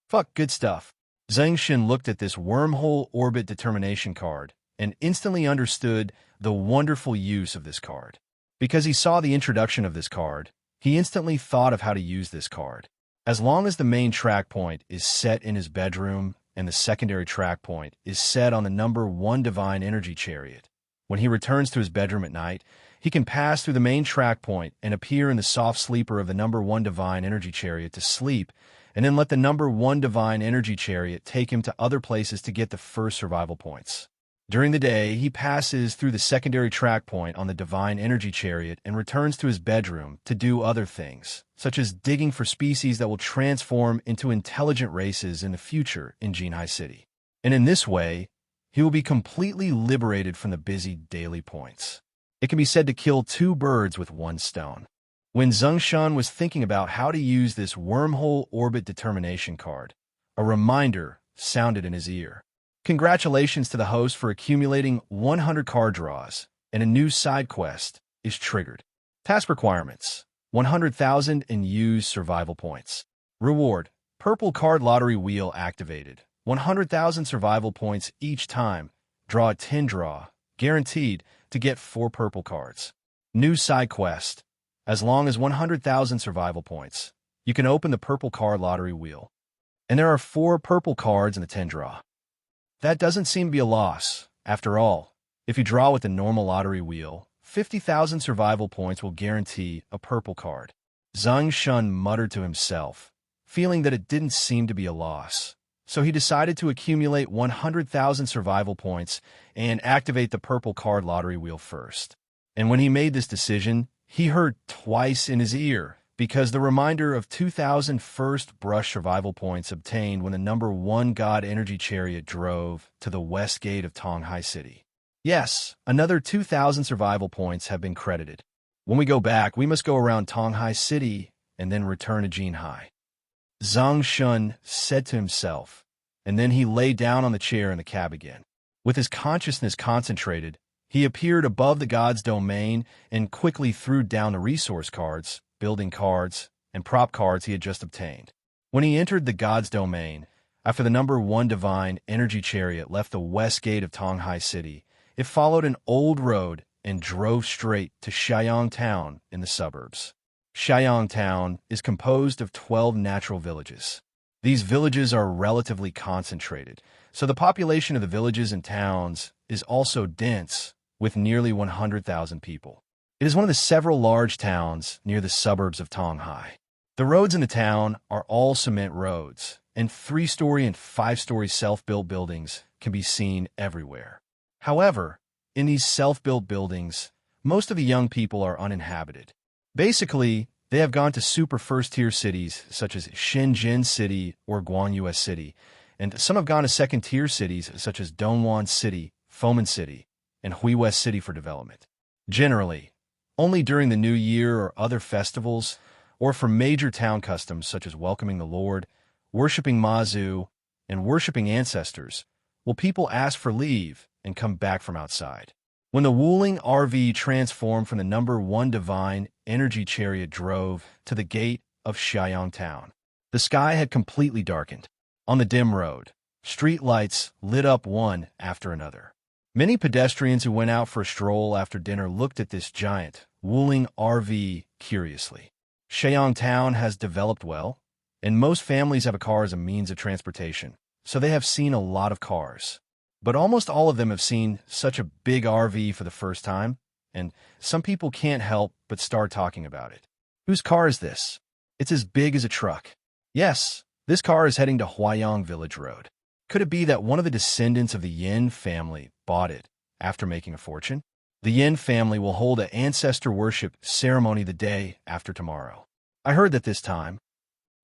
Fuck, good stuff. Zeng Shen looked at this wormhole orbit determination card and instantly understood the wonderful use of this card. Because he saw the introduction of this card, he instantly thought of how to use this card. As long as the main track point is set in his bedroom and the secondary track point is set on the number 1 divine energy chariot, when he returns to his bedroom at night, he can pass through the main track point and appear in the soft sleeper of the number 1 divine energy chariot to sleep, and then let the number 1 divine energy chariot take him to other places to get the first survival points. During the day, he passes through the secondary track point on the divine energy chariot and returns to his bedroom to do other things, such as digging for species that will transform into intelligent races in the future in Jinhai City. And in this way, he will be completely liberated from the busy daily points. It can be said to kill 2 birds with 1 stone. When Zeng Shen was thinking about how to use this wormhole orbit determination card, a reminder sounded in his ear. Congratulations to the host for accumulating 100 card draws, and a new side quest is triggered. Task requirements: 100,000 and use survival points. Reward: purple card lottery wheel activated. 100,000 survival points each time. Draw a 10 draw, guaranteed to get 4 purple cards. New side quest: as long as 100,000 survival points, you can open the purple card lottery wheel. And there are 4 purple cards in the 10 draw. That doesn't seem to be a loss. After all, if you draw with the normal lottery wheel, 50,000 survival points will guarantee a purple card. Zeng Shen muttered to himself, feeling that it didn't seem to be a loss. So he decided to accumulate 100,000 survival points and activate the purple card lottery wheel first. And when he made this decision, he heard twice in his ear, because the reminder of 2,000 first brush survival points obtained when the number 1 God Energy Chariot drove to the west gate of Tonghai City. Yes, another 2,000 survival points have been credited. When we go back, we must go around Tonghai City and then return to Jinhai. Zeng Shen said to himself, and then he lay down on the chair in the cab again. With his consciousness concentrated, he appeared above the god's domain and quickly threw down the resource cards, building cards, and prop cards he had just obtained. When he entered the god's domain, after the number 1 divine energy chariot left the west gate of Tonghai City, it followed an old road and drove straight to Shaiyang Town in the suburbs. Shaiyang Town is composed of 12 natural villages. These villages are relatively concentrated, so the population of the villages and towns is also dense, with nearly 100,000 people. It is one of the several large towns near the suburbs of Tonghai. The roads in the town are all cement roads, and 3-story and 5-story self-built buildings can be seen everywhere. However, in these self-built buildings, most of the young people are uninhabited. Basically, they have gone to super first-tier cities such as Shenzhen City or Guangzhou City, and some have gone to second-tier cities such as Dongguan City, Fomen City, and Huiwest City for development. Generally, only during the New Year or other festivals, or for major town customs such as welcoming the Lord, worshipping Mazu, and worshipping ancestors, will people ask for leave and come back from outside. When the Wuling RV transformed from the number 1 divine energy chariot drove to the gate of Xiaoyang town, the sky had completely darkened. On the dim road, street lights lit up one after another. Many pedestrians who went out for a stroll after dinner looked at this giant Wuling RV curiously. Xiaoyang town has developed well, and most families have a car as a means of transportation, so they have seen a lot of cars. But almost all of them have seen such a big RV for the first time, and some people can't help but start talking about it. Whose car is this? It's as big as a truck. Yes, this car is heading to Huayang Village Road. Could it be that one of the descendants of the Yin family bought it after making a fortune? The Yin family will hold an ancestor worship ceremony the day after tomorrow. I heard that this time.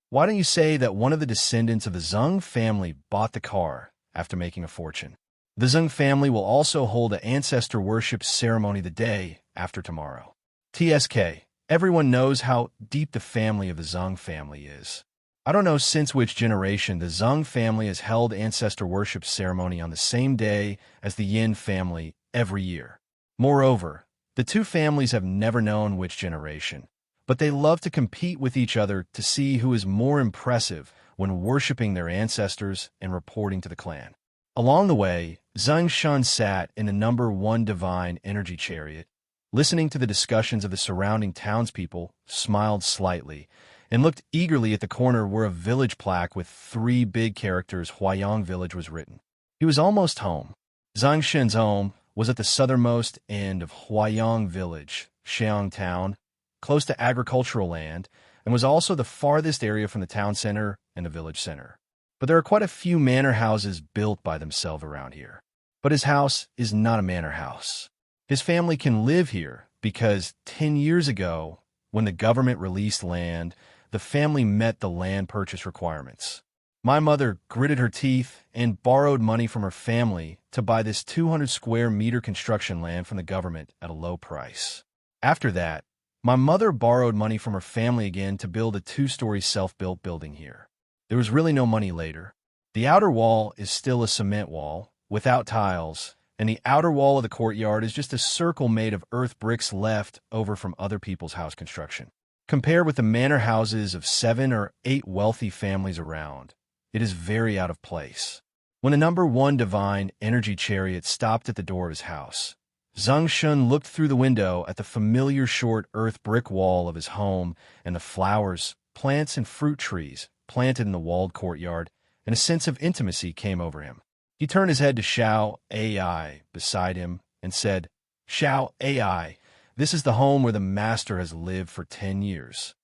Why don't you say that one of the descendants of the Zeng family bought the car after making a fortune? The Zeng family will also hold an ancestor worship ceremony the day after tomorrow. TSK, everyone knows how deep the family of the Zeng family is. I don't know since which generation the Zeng family has held ancestor worship ceremony on the same day as the Yin family every year. Moreover, the two families have never known which generation, but they love to compete with each other to see who is more impressive when worshiping their ancestors and reporting to the clan. Along the way, Zeng Shen sat in the number 1 divine energy chariot, listening to the discussions of the surrounding townspeople, smiled slightly, and looked eagerly at the corner where a village plaque with 3 big characters Huayang Village was written. He was almost home. Zeng Shen's home was at the southernmost end of Huayang Village, Xiang Town, close to agricultural land, and was also the farthest area from the town center and the village center. But there are quite a few manor houses built by themselves around here. But his house is not a manor house. His family can live here because 10 years ago, when the government released land, the family met the land purchase requirements. My mother gritted her teeth and borrowed money from her family to buy this 200 square meter construction land from the government at a low price. After that, my mother borrowed money from her family again to build a 2-story self-built building here. There was really no money later. The outer wall is still a cement wall, without tiles, and the outer wall of the courtyard is just a circle made of earth bricks left over from other people's house construction. Compared with the manor houses of 7 or 8 wealthy families around, it is very out of place. When the number 1 divine energy chariot stopped at the door of his house, Zeng Shen looked through the window at the familiar short earth brick wall of his home and the flowers, plants, and fruit trees planted in the walled courtyard, and a sense of intimacy came over him. He turned his head to Xiao Ai beside him and said, "Xiao Ai, this is the home where the master has lived for 10 years.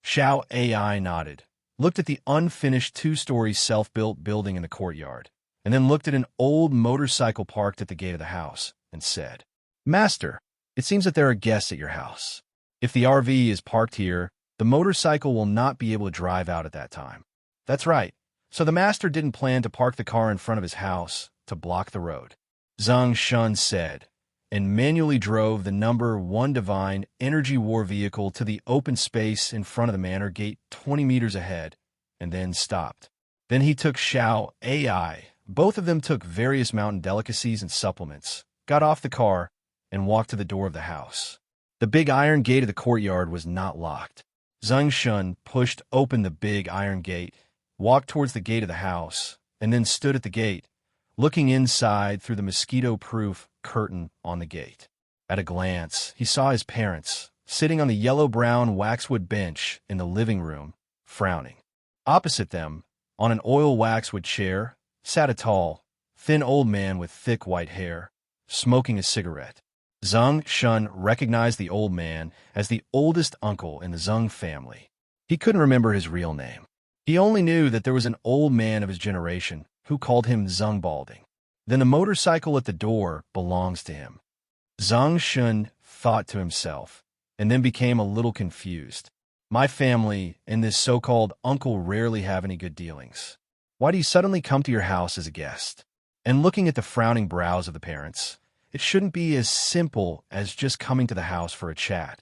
Xiao Ai nodded, looked at the unfinished 2-story self-built building in the courtyard, and then looked at an old motorcycle parked at the gate of the house, and said, "Master, it seems that there are guests at your house. If the RV is parked here, the motorcycle will not be able to drive out at that time." That's right. So the master didn't plan to park the car in front of his house to block the road. Zeng Shen said, and manually drove the number 1 divine energy war vehicle to the open space in front of the manor gate 20 meters ahead, and then stopped. Then he took Xiao Ai. Both of them took various mountain delicacies and supplements, got off the car, and walked to the door of the house. The big iron gate of the courtyard was not locked. Zeng Shen pushed open the big iron gate, walked towards the gate of the house, and then stood at the gate, looking inside through the mosquito-proof curtain on the gate. At a glance, he saw his parents, sitting on the yellow-brown waxwood bench in the living room, frowning. Opposite them, on an oil waxwood chair, sat a tall, thin old man with thick white hair, smoking a cigarette. Zeng Shen recognized the old man as the oldest uncle in the Zeng family. He couldn't remember his real name. He only knew that there was an old man of his generation who called him Zeng Balding. Then the motorcycle at the door belongs to him. Zeng Shen thought to himself, and then became a little confused. My family and this so-called uncle rarely have any good dealings. Why do you suddenly come to your house as a guest? And looking at the frowning brows of the parents, it shouldn't be as simple as just coming to the house for a chat,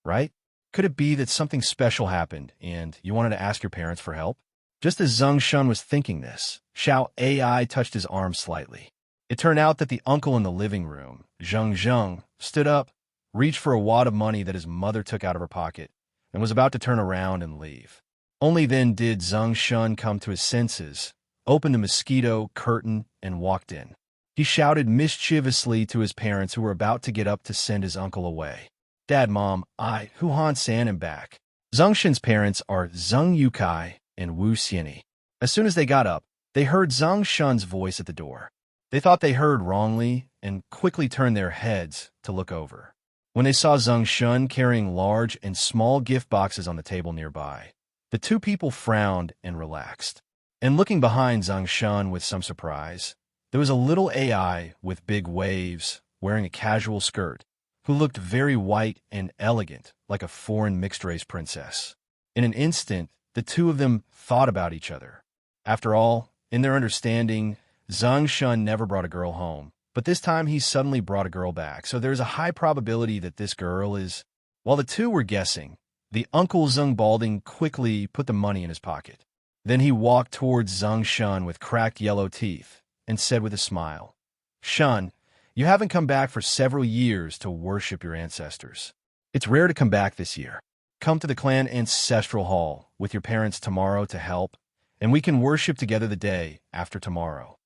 right? Could it be that something special happened and you wanted to ask your parents for help? Just as Zeng Shen was thinking this, Xiao AI touched his arm slightly. It turned out that the uncle in the living room, Zheng Zheng, stood up, reached for a wad of money that his mother took out of her pocket, and was about to turn around and leave. Only then did Zeng Shen come to his senses, opened the mosquito curtain, and walked in. He shouted mischievously to his parents who were about to get up to send his uncle away. Dad, Mom, Huhan San am back. Zeng Shen's parents are Zeng Yukai and Wu Xianyi. As soon as they got up, they heard Zeng Shen's voice at the door. They thought they heard wrongly and quickly turned their heads to look over. When they saw Zeng Shen carrying large and small gift boxes on the table nearby, the two people frowned and relaxed. And looking behind Zeng Shen with some surprise, there was a little AI with big waves, wearing a casual skirt, who looked very white and elegant, like a foreign mixed-race princess. In an instant, the two of them thought about each other. After all, in their understanding, Zeng Shen never brought a girl home, but this time he suddenly brought a girl back, so there's a high probability that this girl is... While the two were guessing, the uncle Zeng Balding quickly put the money in his pocket. Then he walked towards Zeng Shen with cracked yellow teeth and said with a smile, "Shen, you haven't come back for several years to worship your ancestors. It's rare to come back this year. Come to the clan ancestral hall with your parents tomorrow to help, and we can worship together the day after tomorrow.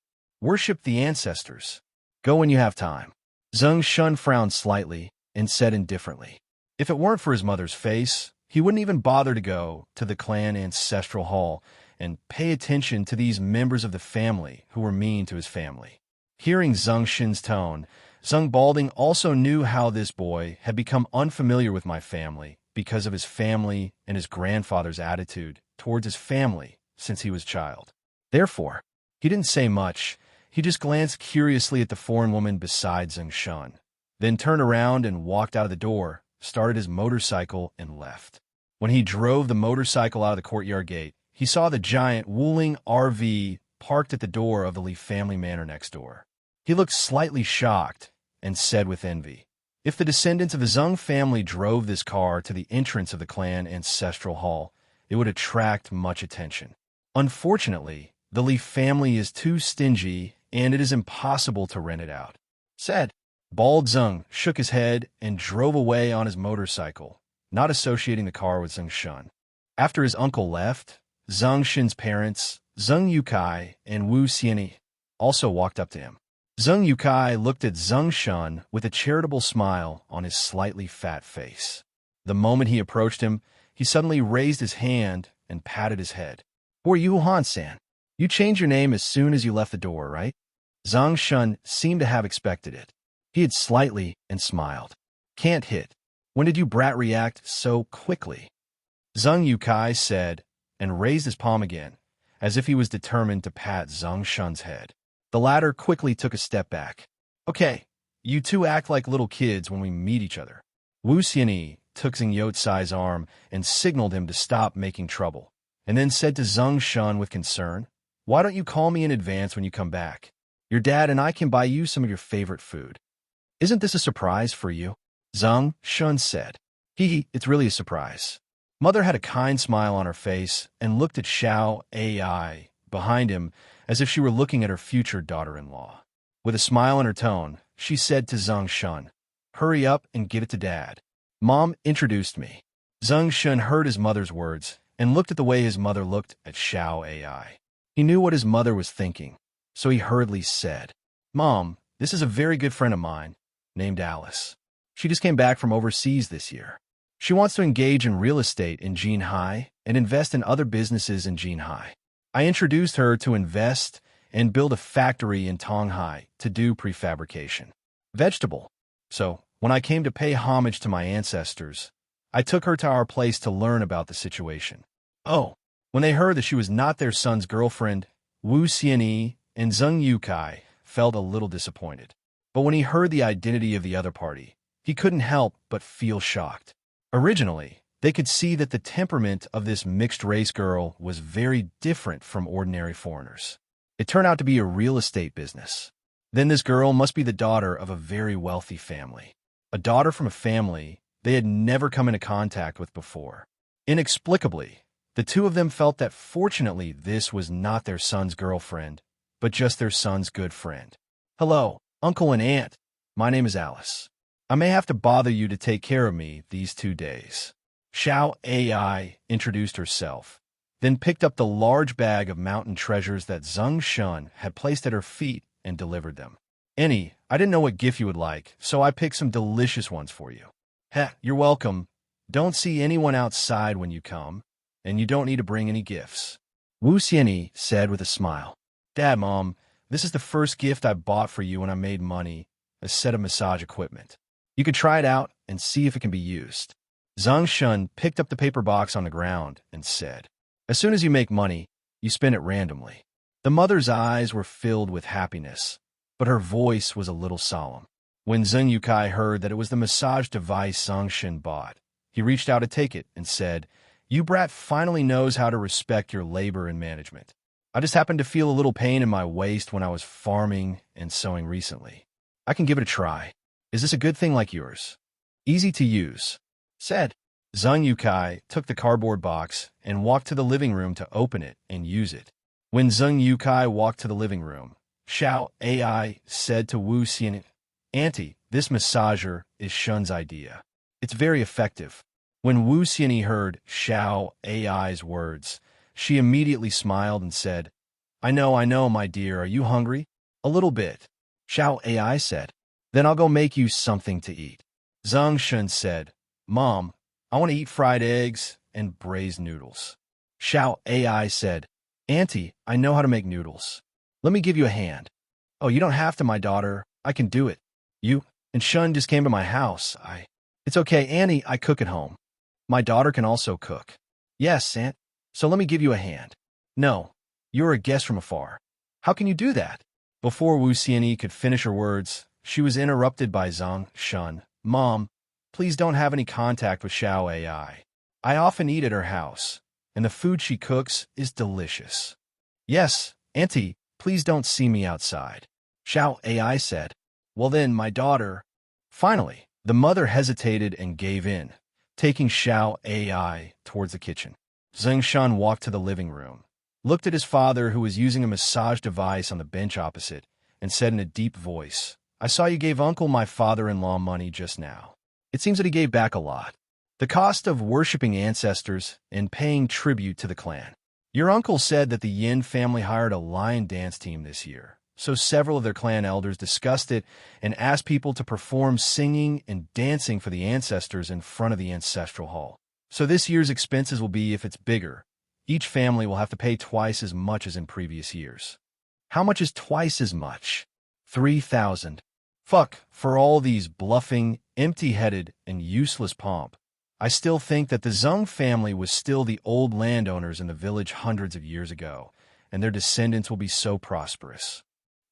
Worship the ancestors. Go when you have time." Zeng Shen frowned slightly and said indifferently, if it weren't for his mother's face, he wouldn't even bother to go to the clan ancestral hall and pay attention to these members of the family who were mean to his family. Hearing Zeng Shen's tone, Zeng Balding also knew how this boy had become unfamiliar with my family because of his family and his grandfather's attitude towards his family since he was a child. Therefore, he didn't say much. He just glanced curiously at the foreign woman beside Zeng Shen, then turned around and walked out of the door, started his motorcycle, and left. When he drove the motorcycle out of the courtyard gate, he saw the giant Wuling RV parked at the door of the Li family manor next door. He looked slightly shocked and said with envy, if the descendants of the Zeng family drove this car to the entrance of the clan ancestral hall, it would attract much attention. Unfortunately, the Li family is too stingy and it is impossible to rent it out. Said. Bald Zeng shook his head and drove away on his motorcycle, not associating the car with Zeng Shen. After his uncle left, Zeng Shen's parents, Zeng Yukai and Wu Xianyi, also walked up to him. Zeng Yukai looked at Zeng Shen with a charitable smile on his slightly fat face. The moment he approached him, he suddenly raised his hand and patted his head. "Who are you, Han-san? You changed your name as soon as you left the door, right?" Zeng Shen seemed to have expected it. He had slightly and smiled. "Can't hit. When did you brat react so quickly?" Zeng Yukai said, and raised his palm again, as if he was determined to pat Zeng Shen's head. The latter quickly took a step back. "Okay, you two act like little kids when we meet each other." Wu Xianyi took Zeng Yotsai's arm and signaled him to stop making trouble, and then said to Zeng Shen with concern, "Why don't you call me in advance when you come back? Your dad and I can buy you some of your favorite food." "Isn't this a surprise for you?" Zeng Shen said. It's really a surprise." Mother had a kind smile on her face and looked at Xiao AI behind him as if she were looking at her future daughter-in-law. With a smile in her tone, she said to Zeng Shen, "Hurry up and give it to Dad. Mom introduced me." Zeng Shen heard his mother's words and looked at the way his mother looked at Xiao AI. He knew what his mother was thinking, so he hurriedly said, "Mom, this is a very good friend of mine, named Alice. She just came back from overseas this year. She wants to engage in real estate in Jinhai and invest in other businesses in Jinhai. I introduced her to invest and build a factory in Tonghai to do prefabrication. Vegetable. So, when I came to pay homage to my ancestors, I took her to our place to learn about the situation." Oh, when they heard that she was not their son's girlfriend, Wu Xianyi and Zeng Yukai felt a little disappointed. But when he heard the identity of the other party, he couldn't help but feel shocked. Originally, they could see that the temperament of this mixed-race girl was very different from ordinary foreigners. It turned out to be a real estate business. Then this girl must be the daughter of a very wealthy family. A daughter from a family they had never come into contact with before. Inexplicably, The two of them felt that fortunately this was not their son's girlfriend, but just their son's good friend. "Hello, Uncle and Aunt. My name is Alice. I may have to bother you to take care of me these 2 days." Xiao Ai introduced herself, then picked up the large bag of mountain treasures that Zeng Shen had placed at her feet and delivered them. "Annie, I didn't know what gift you would like, so I picked some delicious ones for you." "Heh, you're welcome. Don't see anyone outside when you come, and you don't need to bring any gifts," Wu Xianyi said with a smile. "Dad, Mom, this is the first gift I bought for you when I made money, a set of massage equipment. You can try it out and see if it can be used." Zeng Shen picked up the paper box on the ground and said, "As soon as you make money, you spend it randomly." The mother's eyes were filled with happiness, but her voice was a little solemn. When Zeng Yukai heard that it was the massage device Zeng Shen bought, he reached out to take it and said, "You brat finally knows how to respect your labor and management. I just happened to feel a little pain in my waist when I was farming and sewing recently. I can give it a try. Is this a good thing like yours? Easy to use," said. Zeng Yukai took the cardboard box and walked to the living room to open it and use it. When Zeng Yukai walked to the living room, Xiao Ai said to Wu Xian, "Auntie, this massager is Shun's idea. It's very effective." When Wu Xianyi heard Xiao Ai's words, she immediately smiled and said, I know, my dear. Are you hungry?" "A little bit," Xiao Ai said. "Then I'll go make you something to eat." Zeng Shen said, "Mom, I want to eat fried eggs and braised noodles." Xiao Ai said, "Auntie, I know how to make noodles. Let me give you a hand." "Oh, you don't have to, my daughter. I can do it. You and Shun just came to my house. It's okay, Annie, I cook at home. My daughter can also cook." "Yes, Aunt. So let me give you a hand." "No, you're a guest from afar. How can you do that?" Before Wu Xianyi could finish her words, she was interrupted by Zeng Shen. "Mom, please don't have any contact with Xiao Ai. I often eat at her house, and the food she cooks is delicious." "Yes, Auntie, please don't see me outside," Xiao Ai said. "Well then, my daughter." Finally, the mother hesitated and gave in, taking Xiao Ai towards the kitchen. Zeng Shen walked to the living room, looked at his father who was using a massage device on the bench opposite, and said in a deep voice, "I saw you gave Uncle my father-in-law money just now. It seems that he gave back a lot. The cost of worshipping ancestors and paying tribute to the clan. Your uncle said that the Yin family hired a lion dance team this year, so several of their clan elders discussed it and asked people to perform singing and dancing for the ancestors in front of the ancestral hall. So this year's expenses will be, if it's bigger, each family will have to pay twice as much as in previous years." "How much is twice as much?" 3,000. Fuck, for all these bluffing, empty-headed, and useless pomp. I still think that the Zeng family was still the old landowners in the village hundreds of years ago, and their descendants will be so prosperous."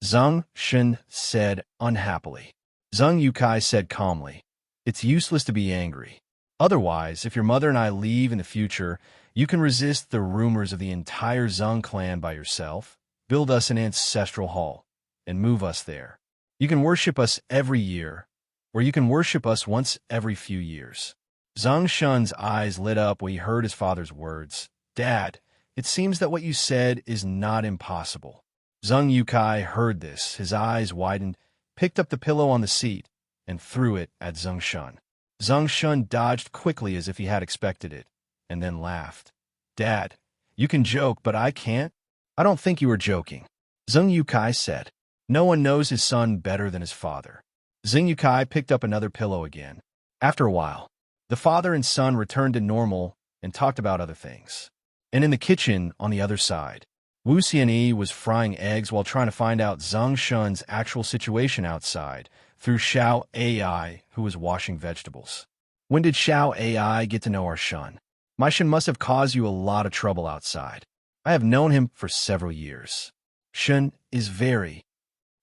Zeng Shen said unhappily. Zeng Yukai said calmly, "It's useless to be angry. Otherwise, if your mother and I leave in the future, you can resist the rumors of the entire Zeng clan by yourself, build us an ancestral hall, and move us there. You can worship us every year, or you can worship us once every few years." Zeng Shen's eyes lit up when he heard his father's words. "Dad, it seems that what you said is not impossible." Zeng Yukai heard this, his eyes widened, picked up the pillow on the seat, and threw it at Zeng Shen. Zeng Shen dodged quickly as if he had expected it, and then laughed. "Dad, you can joke, but I can't." "I don't think you were joking," Zeng Yukai said. No one knows his son better than his father. Zeng Yukai picked up another pillow again. After a while, the father and son returned to normal and talked about other things. And in the kitchen on the other side, Wu Xianyi was frying eggs while trying to find out Zeng Shen's actual situation outside through Xiao Ai, who was washing vegetables. "When did Xiao Ai get to know our Shen? My Shen must have caused you a lot of trouble outside. I have known him for several years. Shen is very...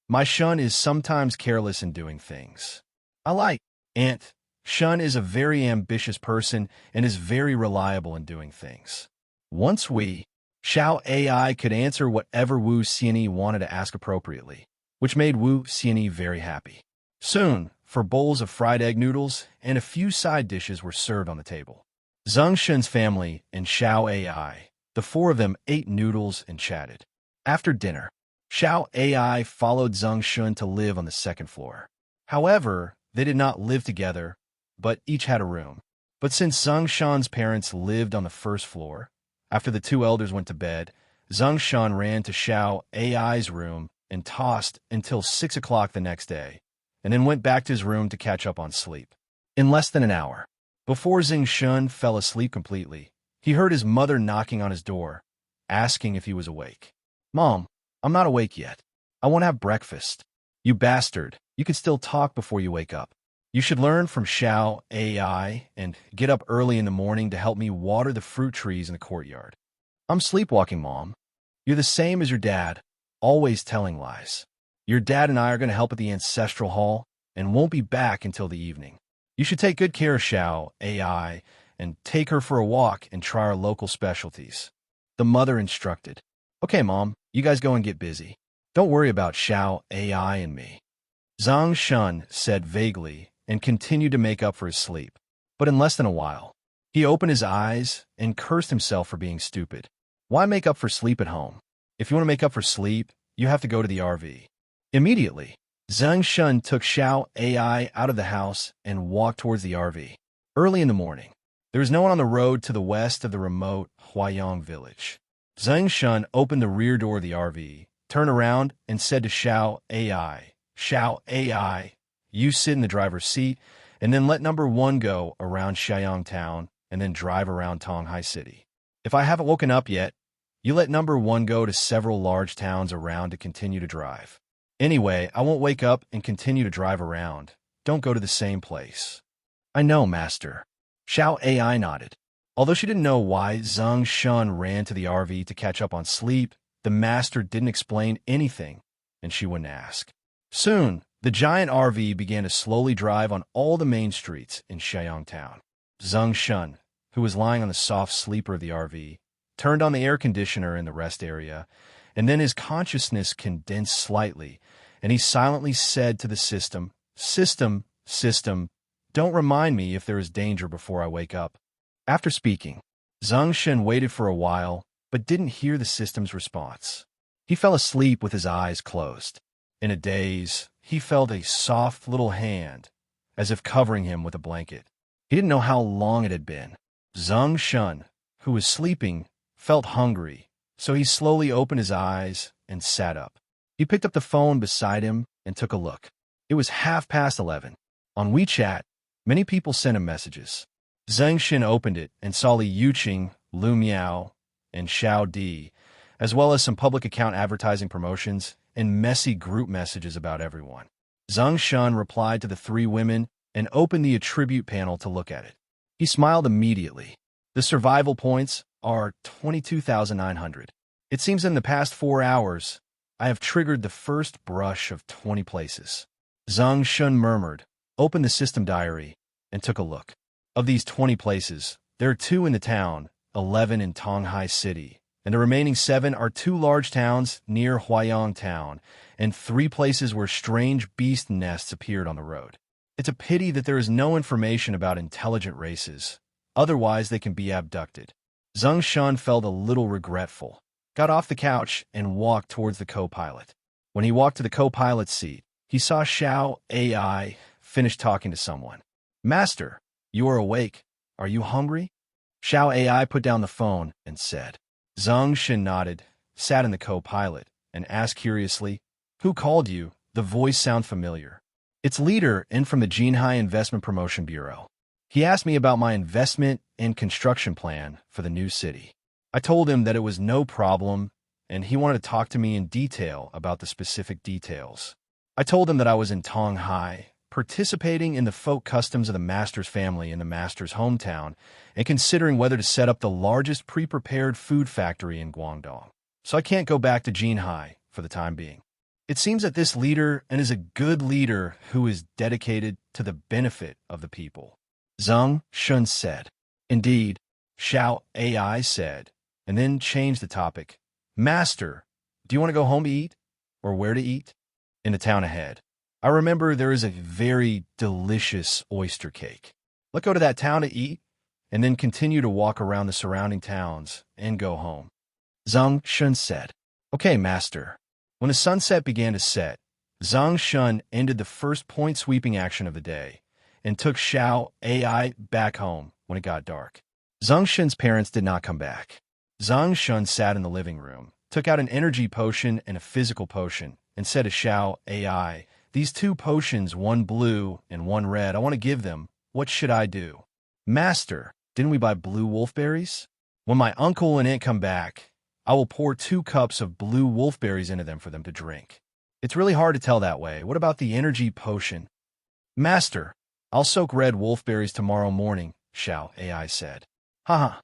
My Shen is sometimes careless in doing things. I like Aunt. Shen is a very ambitious person and is very reliable in doing things." Once Xiao Ai could answer whatever Wu Xianyi wanted to ask appropriately, which made Wu Xianyi very happy. Soon, 4 bowls of fried egg noodles and a few side dishes were served on the table. Zeng Shen's family and Xiao AI. The four of them ate noodles and chatted. After dinner, Xiao AI followed Zeng Shen to live on the second floor. However, they did not live together, but each had a room. But since Zeng Shen's parents lived on the first floor, after the two elders went to bed, Zeng Shen ran to Xiao AI's room and tossed until 6 o'clock the next day, and then went back to his room to catch up on sleep. In less than an hour, before Zeng Shen fell asleep completely, he heard his mother knocking on his door, asking if he was awake. "Mom, I'm not awake yet. I want to have breakfast." "You bastard, you can still talk before you wake up. You should learn from Xiao AI and get up early in the morning to help me water the fruit trees in the courtyard." "I'm sleepwalking, Mom." "You're the same as your dad, always telling lies. Your dad and I are going to help at the ancestral hall and won't be back until the evening. You should take good care of Xiao AI and take her for a walk and try our local specialties." The mother instructed. "Okay, Mom, you guys go and get busy. Don't worry about Xiao AI and me." Zeng Shen said vaguely and continued to make up for his sleep. But in less than a while, he opened his eyes and cursed himself for being stupid. Why make up for sleep at home? If you want to make up for sleep, you have to go to the RV. Immediately, Zeng Shen took Xiao AI out of the house and walked towards the RV. Early in the morning, there was no one on the road to the west of the remote Huayang village. Zeng Shen opened the rear door of the RV, turned around, and said to Xiao AI, "Xiao AI, you sit in the driver's seat, and then let number one go around Xianyang town and then drive around Tonghai City. If I haven't woken up yet, you let number one go to several large towns around to continue to drive. Anyway, I won't wake up and continue to drive around. Don't go to the same place." "I know, Master." Xiao AI nodded. Although she didn't know why Zeng Shen ran to the RV to catch up on sleep, the Master didn't explain anything, and she wouldn't ask. Soon, the giant RV began to slowly drive on all the main streets in Xianyang town. Zeng Shen, who was lying on the soft sleeper of the RV, turned on the air conditioner in the rest area, and then his consciousness condensed slightly, and he silently said to the system, System, don't remind me if there is danger before I wake up." After speaking, Zeng Shen waited for a while, but didn't hear the system's response. He fell asleep with his eyes closed. In a daze, he felt a soft little hand, as if covering him with a blanket. He didn't know how long it had been. Zeng Shen, who was sleeping, felt hungry, so he slowly opened his eyes and sat up. He picked up the phone beside him and took a look. It was 11:30. On WeChat, many people sent him messages. Zeng Shen opened it and saw Li Yuqing, Lu Miao, and Xiao Di, as well as some public account advertising promotions and messy group messages about everyone. Zeng Shen replied to the three women and opened the attribute panel to look at it. He smiled immediately. The survival points are 22,900. It seems in the past 4 hours, I have triggered the first brush of 20 places. Zeng Shen murmured, opened the system diary, and took a look. Of these 20 places, there are 2 in the town, 11 in Tonghai City, and the remaining 7 are 2 large towns near Huayang town, and 3 places where strange beast nests appeared on the road. It's a pity that there is no information about intelligent races, otherwise they can be abducted. Zeng Shen felt a little regretful, got off the couch, and walked towards the co-pilot. When he walked to the co-pilot's seat, he saw Xiao AI finish talking to someone. "Master, you are awake. Are you hungry?" Xiao AI put down the phone and said. Zeng Shen nodded, sat in the co-pilot, and asked curiously, "Who called you? The voice sounds familiar." "It's Leader in from the Jinhai Investment Promotion Bureau. He asked me about my investment and construction plan for the new city. I told him that it was no problem, and he wanted to talk to me in detail about the specific details. I told him that I was in Tonghai, participating in the folk customs of the master's family in the master's hometown, and considering whether to set up the largest pre-prepared food factory in Guangdong. So I can't go back to Jinhai for the time being. It seems that this leader is a good leader who is dedicated to the benefit of the people." Zeng Shen said. "Indeed," Xiao AI said, and then changed the topic. "Master, do you want to go home to eat? Or where to eat?" "In the town ahead. I remember there is a very delicious oyster cake. Let's go to that town to eat, and then continue to walk around the surrounding towns and go home. Zeng Shen said, "Okay, master." When the sunset began to set, Zeng Shen ended the first point-sweeping action of the day and took Xiao Ai back home when it got dark. Zeng Shen's parents did not come back. Zeng Shen sat in the living room, took out an energy potion and a physical potion, and said to Xiao Ai, "These two potions, one blue and one red, I want to give them. What should I do?" "Master, didn't we buy blue wolfberries? When my uncle and aunt come back, I will pour 2 cups of blue wolfberries into them for them to drink." "It's really hard to tell that way. What about the energy potion?" "Master, I'll soak red wolfberries tomorrow morning," Xiao Ai said. "Haha,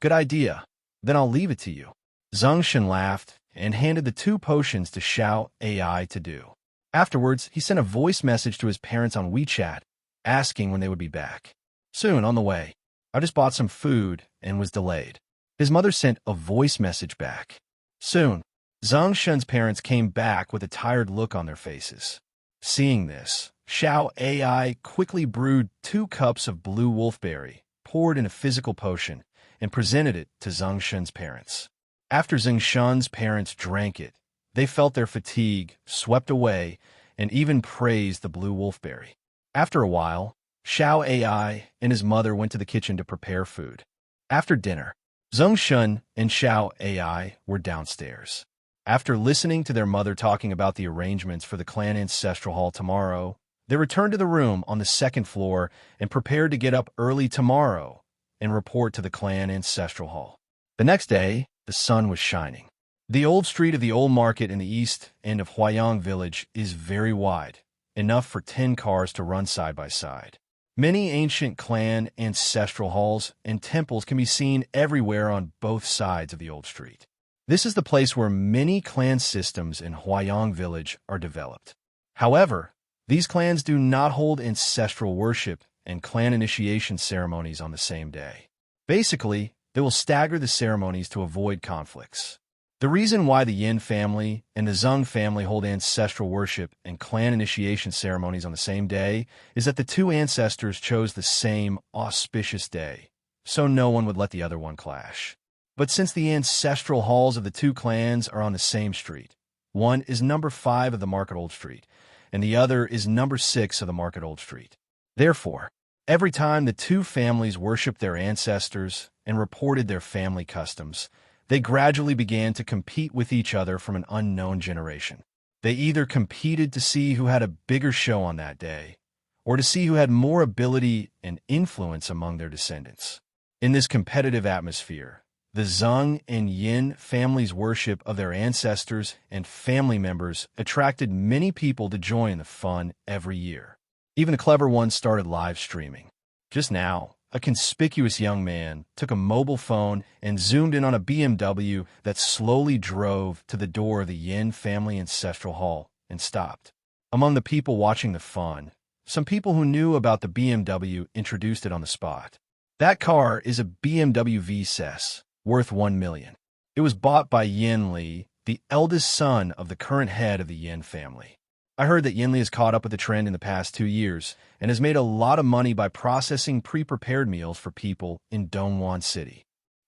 good idea. Then I'll leave it to you." Zeng Shen laughed and handed the 2 potions to Xiao Ai to do. Afterwards, he sent a voice message to his parents on WeChat, asking when they would be back. "Soon, on the way. I just bought some food and was delayed." His mother sent a voice message back. Soon, Zeng Shen's parents came back with a tired look on their faces. Seeing this, Xiao Ai quickly brewed 2 cups of blue wolfberry, poured in a physical potion, and presented it to Zeng Shen's parents. After Zeng Shen's parents drank it, they felt their fatigue swept away and even praised the blue wolfberry. After a while, Xiao Ai and his mother went to the kitchen to prepare food. After dinner, Zeng Shen and Xiao Ai were downstairs. After listening to their mother talking about the arrangements for the clan ancestral hall tomorrow, they returned to the room on the 2nd floor and prepared to get up early tomorrow and report to the clan ancestral hall. The next day, the sun was shining. The old street of the old market in the east end of Huayang village is very wide, enough for 10 cars to run side by side. Many ancient clan ancestral halls and temples can be seen everywhere on both sides of the old street. This is the place where many clan systems in Huayang village are developed. However, these clans do not hold ancestral worship and clan initiation ceremonies on the same day. Basically, they will stagger the ceremonies to avoid conflicts. The reason why the Yin family and the Zeng family hold ancestral worship and clan initiation ceremonies on the same day is that the 2 ancestors chose the same auspicious day, so no one would let the other one clash. But since the ancestral halls of the 2 clans are on the same street, one is number 5 of the Market Old Street, and the other is number 6 of the Market Old Street. Therefore, every time the 2 families worshipped their ancestors and reported their family customs, they gradually began to compete with each other from an unknown generation. They either competed to see who had a bigger show on that day, or to see who had more ability and influence among their descendants. In this competitive atmosphere, the Zeng and Yin families' worship of their ancestors and family members attracted many people to join the fun every year. Even the clever ones started live streaming. Just now, a conspicuous young man took a mobile phone and zoomed in on a BMW that slowly drove to the door of the Yin family ancestral hall and stopped. Among the people watching the fun, some people who knew about the BMW introduced it on the spot. That car is a BMW V6, worth 1 million. It was bought by Yin Li, the eldest son of the current head of the Yin family. I heard that Yin Li has caught up with the trend in the past 2 years and has made a lot of money by processing pre-prepared meals for people in Dongwon City.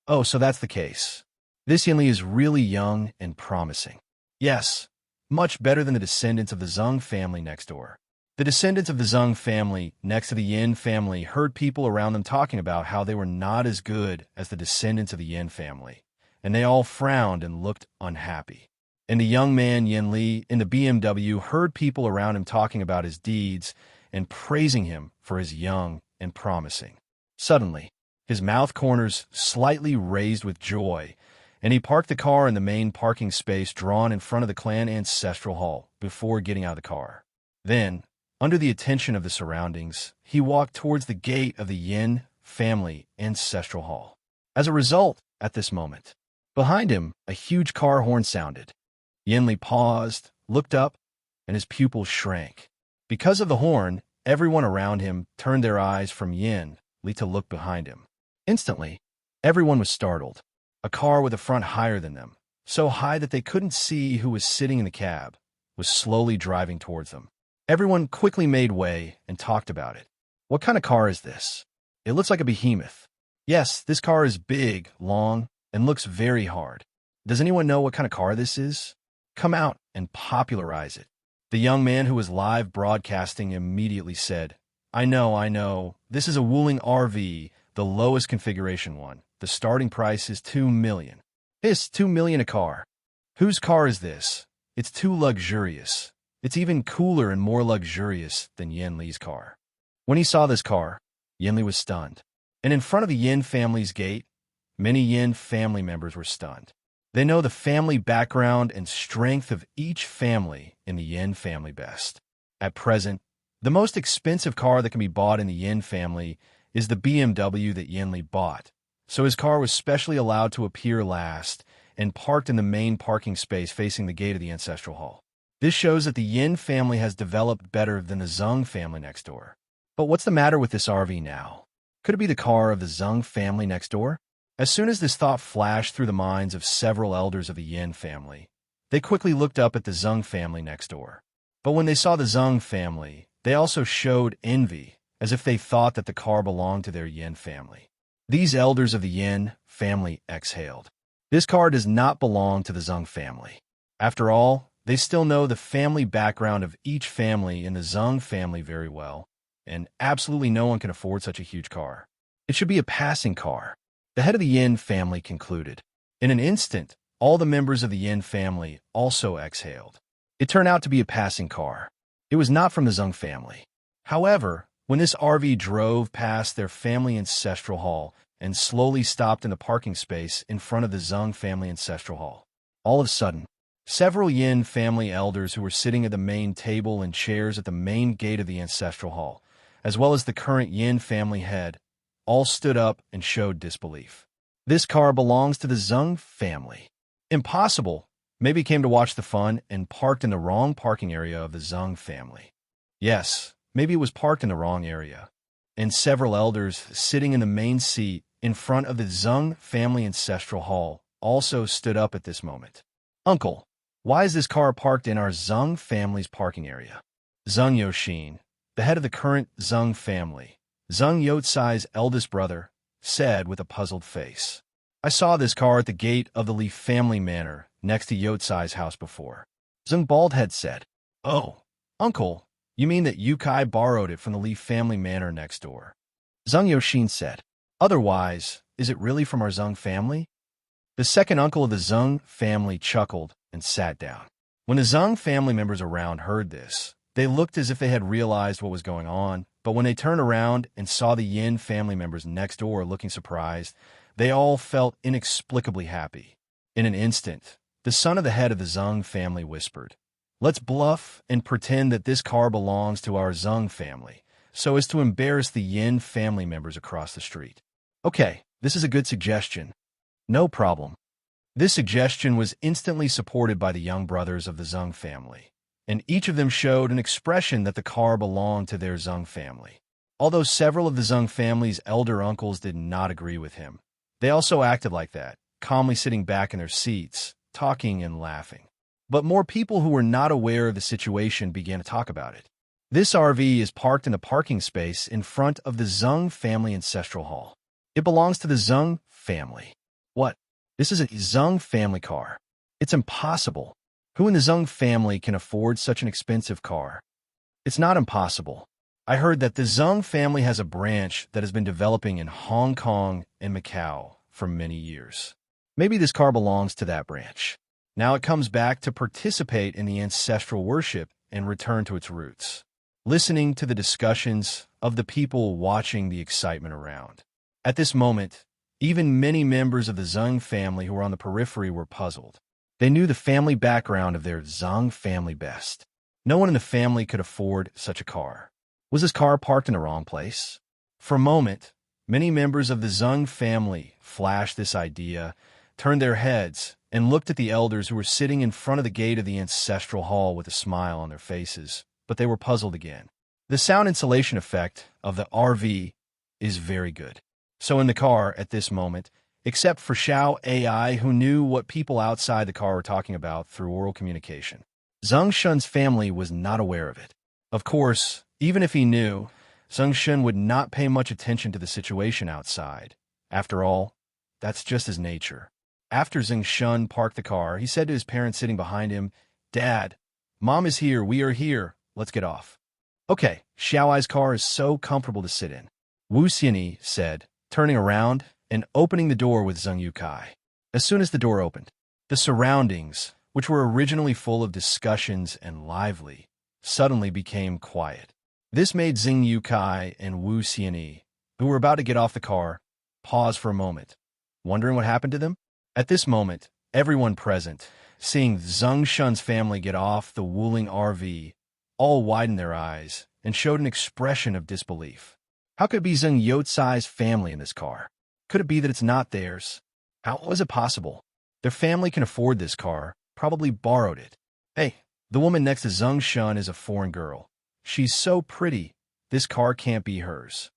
Oh, so that's the case. This Yin Li is really young and promising. Yes, much better than the descendants of the Zeng family next door. The descendants of the Zeng family next to the Yin family heard people around them talking about how they were not as good as the descendants of the Yin family, and they all frowned and looked unhappy. And the young man Yin Li in the BMW heard people around him talking about his deeds and praising him for his young and promising. Suddenly, his mouth corners slightly raised with joy, and he parked the car in the main parking space drawn in front of the clan ancestral hall before getting out of the car. Then, under the attention of the surroundings, he walked towards the gate of the Yin family ancestral hall. As a result, at this moment, behind him, a huge car horn sounded. Yin Li paused, looked up, and his pupils shrank. Because of the horn, everyone around him turned their eyes from Yin Li to look behind him. Instantly, everyone was startled. A car with a front higher than them, so high that they couldn't see who was sitting in the cab, was slowly driving towards them. Everyone quickly made way and talked about it. "What kind of car is this? It looks like a behemoth. Yes, this car is big, long, and looks very hard. Does anyone know what kind of car this is? Come out and popularize it. The young man who was live broadcasting immediately said, I know. This is a Wuling RV, the lowest configuration one. The starting price is 2 million. It's 2 million a car. Whose car is this? It's too luxurious. It's even cooler and more luxurious than Yen Li's car. When he saw this car, Yen Li was stunned. And in front of the Yin family's gate, many Yin family members were stunned. They know the family background and strength of each family in the Yin family best. At present, the most expensive car that can be bought in the Yin family is the BMW that Yen Li bought. So his car was specially allowed to appear last and parked in the main parking space facing the gate of the ancestral hall. This shows that the Yin family has developed better than the Zeng family next door. But what's the matter with this RV now? Could it be the car of the Zeng family next door? As soon as this thought flashed through the minds of several elders of the Yin family, they quickly looked up at the Zeng family next door. But when they saw the Zeng family, they also showed envy, as if they thought that the car belonged to their Yin family. These elders of the Yin family exhaled. This car does not belong to the Zeng family. After all, they still know the family background of each family in the Zeng family very well, and absolutely no one can afford such a huge car. It should be a passing car. The head of the Yin family concluded. In an instant, all the members of the Yin family also exhaled. It turned out to be a passing car. It was not from the Zeng family. However, when this RV drove past their family ancestral hall and slowly stopped in the parking space in front of the Zeng family ancestral hall, all of a sudden, several Yin family elders who were sitting at the main table and chairs at the main gate of the ancestral hall, as well as the current Yin family head, all stood up and showed disbelief. This car belongs to the Zeng family. Impossible. Maybe came to watch the fun and parked in the wrong parking area of the Zeng family. Yes, maybe it was parked in the wrong area. And several elders sitting in the main seat in front of the Zeng family ancestral hall also stood up at this moment. Uncle, why is this car parked in our Zeng family's parking area? Zeng Yoshin, the head of the current Zeng family, Zeng Yotsai's eldest brother, said with a puzzled face. I saw this car at the gate of the Li family manor next to Yotsai's house before. Zeng Baldhead said, Oh, uncle, you mean that Yukai borrowed it from the Li family manor next door? Zeng Yoshin said, Otherwise, is it really from our Zeng family? The second uncle of the Zeng family chuckled and sat down. When the Zeng family members around heard this, they looked as if they had realized what was going on, but when they turned around and saw the Yin family members next door looking surprised, they all felt inexplicably happy. In an instant, the son of the head of the Zeng family whispered, Let's bluff and pretend that this car belongs to our Zeng family, so as to embarrass the Yin family members across the street. Okay, this is a good suggestion. No problem. This suggestion was instantly supported by the young brothers of the Zeng family, and each of them showed an expression that the car belonged to their Zeng family. Although several of the Zeng family's elder uncles did not agree with him, they also acted like that, calmly sitting back in their seats, talking and laughing. But more people who were not aware of the situation began to talk about it. This RV is parked in a parking space in front of the Zeng family ancestral hall. It belongs to the Zeng family. What? This is a Zeng family car. It's impossible. Who in the Zeng family can afford such an expensive car? It's not impossible. I heard that the Zeng family has a branch that has been developing in Hong Kong and Macau for many years. Maybe this car belongs to that branch. Now it comes back to participate in the ancestral worship and return to its roots. Listening to the discussions of the people watching the excitement around. At this moment, even many members of the Zeng family who were on the periphery were puzzled. They knew the family background of their Zeng family best. No one in the family could afford such a car. Was this car parked in the wrong place? For a moment, many members of the Zeng family flashed this idea, turned their heads, and looked at the elders who were sitting in front of the gate of the ancestral hall with a smile on their faces, but they were puzzled again. The sound insulation effect of the RV is very good. So in the car at this moment, except for Xiao AI, who knew what people outside the car were talking about through oral communication, Zeng Shen's family was not aware of it. Of course, even if he knew, Zeng Shen would not pay much attention to the situation outside, After all, that's just his nature. After Zeng Shen parked the car, he said to his parents sitting behind him, "Dad, Mom is here, we are here, let's get off." "Okay, Xiaoai's car is so comfortable to sit in," Wu Xianyi said, turning around and opening the door with Zeng Yukai. As soon as the door opened, the surroundings, which were originally full of discussions and lively, suddenly became quiet. This made Zeng Yukai and Wu Xianyi, who were about to get off the car, pause for a moment, wondering what happened to them. At this moment, everyone present, seeing Zeng Shen's family get off the Wuling RV, all widened their eyes and showed an expression of disbelief. How could it be Zeng Youcai's family in this car? Could it be that it's not theirs? How was it possible? Their family can afford this car, probably borrowed it. Hey, the woman next to Zeng Shen is a foreign girl. She's so pretty, this car can't be hers.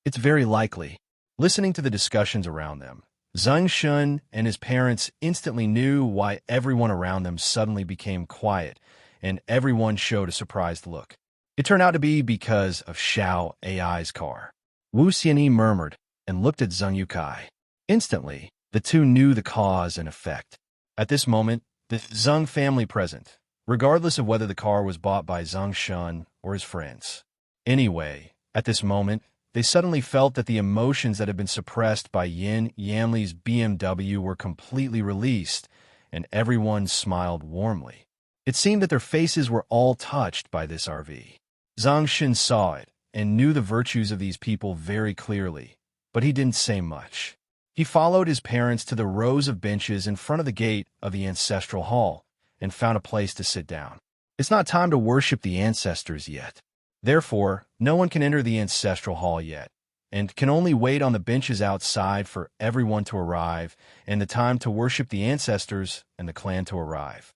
It's very likely. Listening to the discussions around them, Zeng Shen and his parents instantly knew why everyone around them suddenly became quiet, and everyone showed a surprised look. It turned out to be because of Xiao AI's car. Wu Xianyi murmured and looked at Zeng Yukai. Instantly, the two knew the cause and effect. At this moment, the Zeng family present, regardless of whether the car was bought by Zeng Shen or his friends. Anyway, at this moment, they suddenly felt that the emotions that had been suppressed by Yin Yanli's BMW were completely released, and everyone smiled warmly. It seemed that their faces were all touched by this RV. Zeng Shen saw it and knew the virtues of these people very clearly, but he didn't say much. He followed his parents to the rows of benches in front of the gate of the ancestral hall and found a place to sit down. It's not time to worship the ancestors yet. Therefore, no one can enter the ancestral hall yet, and can only wait on the benches outside for everyone to arrive and the time to worship the ancestors and the clan to arrive.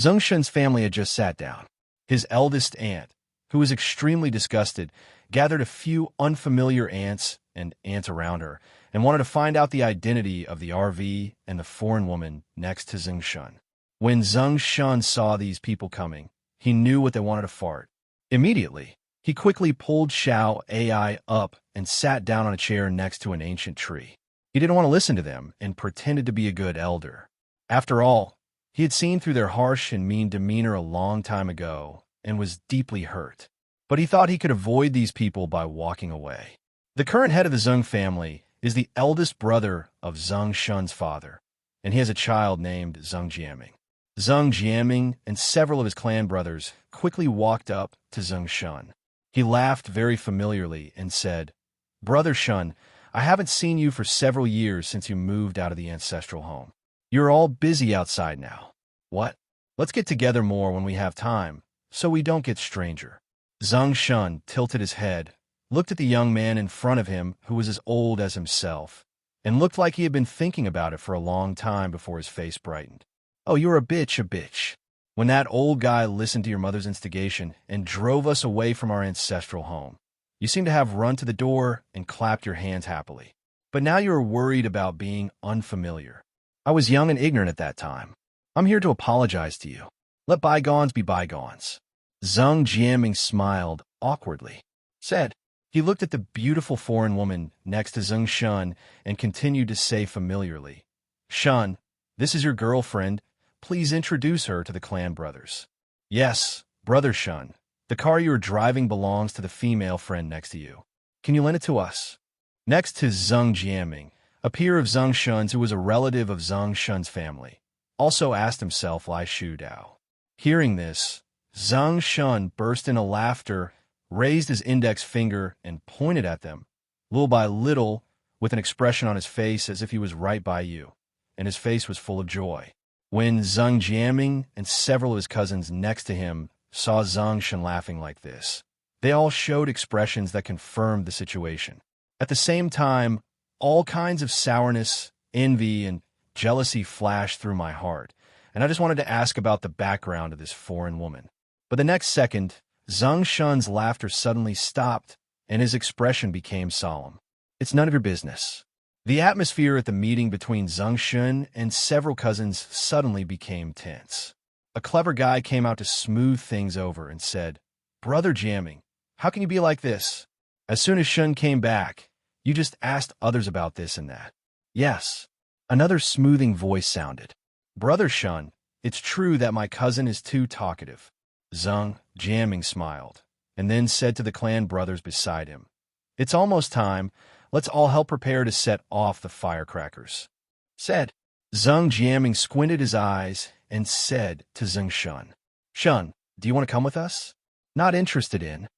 Zeng Shen's family had just sat down. His eldest aunt, who was extremely disgusted, gathered a few unfamiliar aunts and aunts around her and wanted to find out the identity of the RV and the foreign woman next to Zeng Shen. When Zeng Shen saw these people coming, he knew what they wanted to fart. Immediately, he quickly pulled Xiao AI up and sat down on a chair next to an ancient tree. He didn't want to listen to them and pretended to be a good elder. After all, he had seen through their harsh and mean demeanor a long time ago and was deeply hurt. But he thought he could avoid these people by walking away. The current head of the Zeng family is the eldest brother of Zeng Shen's father, and he has a child named Zeng Jiaming. Zeng Jiaming and several of his clan brothers quickly walked up to Zeng Shen. He laughed very familiarly and said, "Brother Shen, I haven't seen you for several years since you moved out of the ancestral home. You're all busy outside now. What? Let's get together more when we have time, so we don't get stranger." Zeng Shen tilted his head, looked at the young man in front of him who was as old as himself, and looked like he had been thinking about it for a long time before his face brightened. "Oh, you're a bitch. When that old guy listened to your mother's instigation and drove us away from our ancestral home, you seem to have run to the door and clapped your hands happily. But now you are worried about being unfamiliar. I was young and ignorant at that time. I'm here to apologize to you. Let bygones be bygones." Zeng Jiaming smiled awkwardly. Said, he looked at the beautiful foreign woman next to Zeng Shen and continued to say familiarly, "Shen, this is your girlfriend. Please introduce her to the clan brothers." "Yes, Brother Shen. The car you are driving belongs to the female friend next to you. Can you lend it to us?" Next to Zeng Jiaming, a peer of Zeng Shen's who was a relative of Zeng Shen's family, also asked himself Lai Shu Dao. Hearing this, Zeng Shen burst into laughter, raised his index finger, and pointed at them, little by little, with an expression on his face as if he was right by you, and his face was full of joy. When Zeng Jiaming and several of his cousins next to him saw Zeng Shen laughing like this, they all showed expressions that confirmed the situation. At the same time, all kinds of sourness, envy, and jealousy flashed through my heart, and I just wanted to ask about the background of this foreign woman. But the next second, Zeng Shen's laughter suddenly stopped, and his expression became solemn. "It's none of your business." The atmosphere at the meeting between Zeng Shen and several cousins suddenly became tense. A clever guy came out to smooth things over and said, "Brother Jiaming, how can you be like this? As soon as Shen came back, you just asked others about this and that. Yes. Another smoothing voice sounded. Brother Shun, it's true that my cousin is too talkative. Zeng, jamming, smiled, and then said to the clan brothers beside him, It's almost time. Let's all help prepare to set off the firecrackers. Said. Zeng Jiaming squinted his eyes and said to Zeng Shen, Shun, do you want to come with us? Not interested in.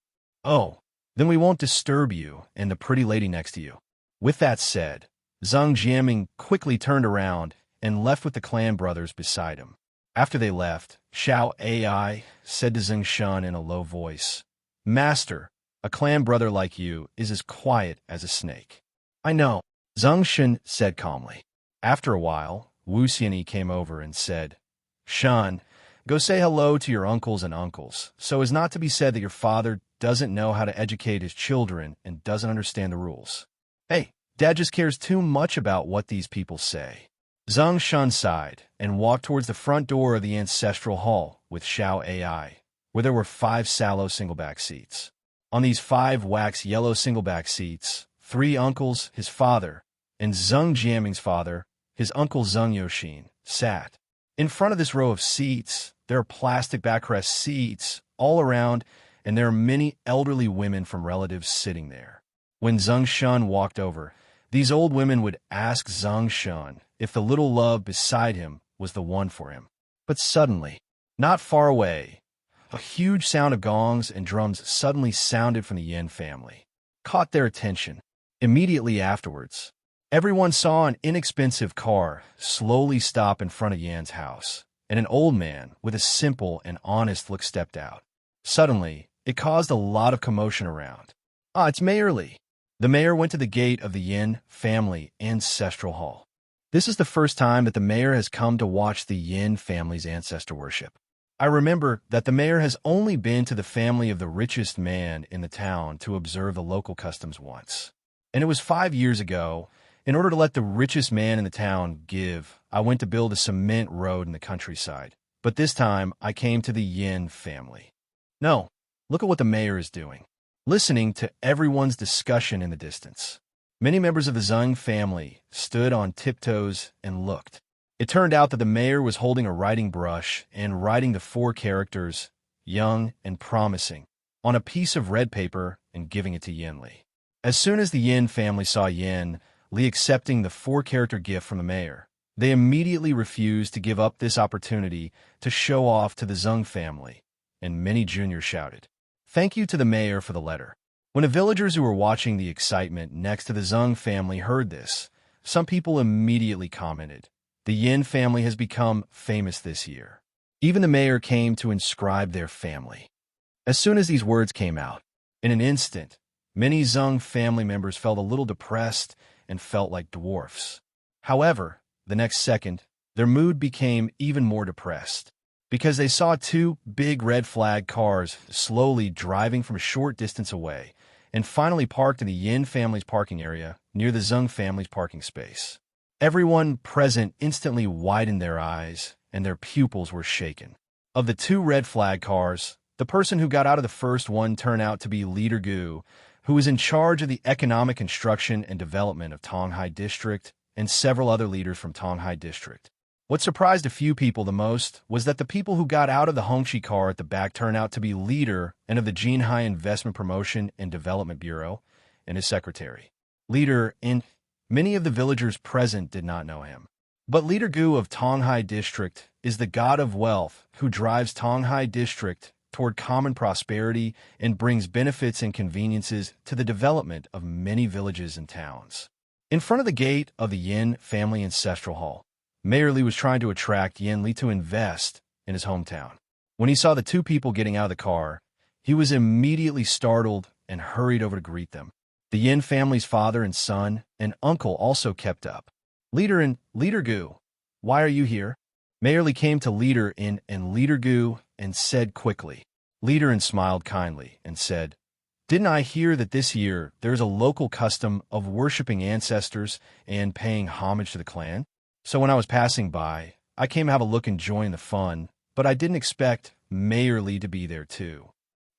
Oh, then we won't disturb you and the pretty lady next to you. With that said, Zeng Jiaming quickly turned around and left with the clan brothers beside him. After they left, Xiao Ai said to Zeng Shen in a low voice, Master, a clan brother like you is as quiet as a snake. I know, Zeng Shen said calmly. After a while, Wu Xianyi came over and said, Shen, go say hello to your uncles and uncles, so as not to be said that your father doesn't know how to educate his children and doesn't understand the rules. Hey, Dad just cares too much about what these people say. Zeng Shen sighed and walked towards the front door of the ancestral hall with Xiao Ai, where there were 5 sallow singleback seats. On these 5 wax yellow singleback seats, 3 uncles, his father, and Zeng Jiaming's father, his uncle Zeng Yoxin, sat. In front of this row of seats, there are plastic backrest seats all around, and there are many elderly women from relatives sitting there. When Zeng Shen walked over, these old women would ask Zeng Shen if the little love beside him was the one for him. But suddenly, not far away, a huge sound of gongs and drums suddenly sounded from the Yin family, caught their attention. Immediately afterwards, everyone saw an inexpensive car slowly stop in front of Yan's house, and an old man with a simple and honest look stepped out. Suddenly, it caused a lot of commotion around. Ah, it's Mayor Li. The mayor went to the gate of the Yin family ancestral hall. This is the first time that the mayor has come to watch the Yin family's ancestor worship. I remember that the mayor has only been to the family of the richest man in the town to observe the local customs once. And it was 5 years ago. In order to let the richest man in the town give, I went to build a cement road in the countryside. But this time, I came to the Yin family. No, look at what the mayor is doing. Listening to everyone's discussion in the distance. Many members of the Zeng family stood on tiptoes and looked. It turned out that the mayor was holding a writing brush and writing the 4 characters, young and promising, on a piece of red paper and giving it to Yin Li. As soon as the Yin family saw Yin Li accepting the 4-character gift from the mayor, they immediately refused to give up this opportunity to show off to the Zeng family, and many juniors shouted, Thank you to the mayor for the letter. When the villagers who were watching the excitement next to the Zeng family heard this, some people immediately commented, The Yin family has become famous this year. Even the mayor came to inscribe their family. As soon as these words came out, in an instant, many Zeng family members felt a little depressed and felt like dwarfs. However, the next second, their mood became even more depressed, because they saw 2 big red flag cars slowly driving from a short distance away and finally parked in the Yin family's parking area near the Zeng family's parking space. Everyone present instantly widened their eyes and their pupils were shaken. Of the 2 red flag cars, the person who got out of the first one turned out to be Leader Gu, who was in charge of the economic construction and development of Tonghai District and several other leaders from Tonghai District. What surprised a few people the most was that the people who got out of the Hongxi car at the back turned out to be Leader and of the Jinhai Investment Promotion and Development Bureau and his secretary. Leader and many of the villagers present did not know him. But Leader Gu of Tonghai District is the god of wealth who drives Tonghai District toward common prosperity and brings benefits and conveniences to the development of many villages and towns. In front of the gate of the Yin family ancestral hall, Mayor Li was trying to attract Yin Li to invest in his hometown. When he saw the 2 people getting out of the car, he was immediately startled and hurried over to greet them. The Yin family's father and son and uncle also kept up. Leader Gu, why are you here? Mayor Li came to Leader and Leader Gu and said quickly. Leader smiled kindly and said, Didn't I hear that this year there's a local custom of worshipping ancestors and paying homage to the clan? So when I was passing by, I came to have a look and join the fun, but I didn't expect Mayor Li to be there too.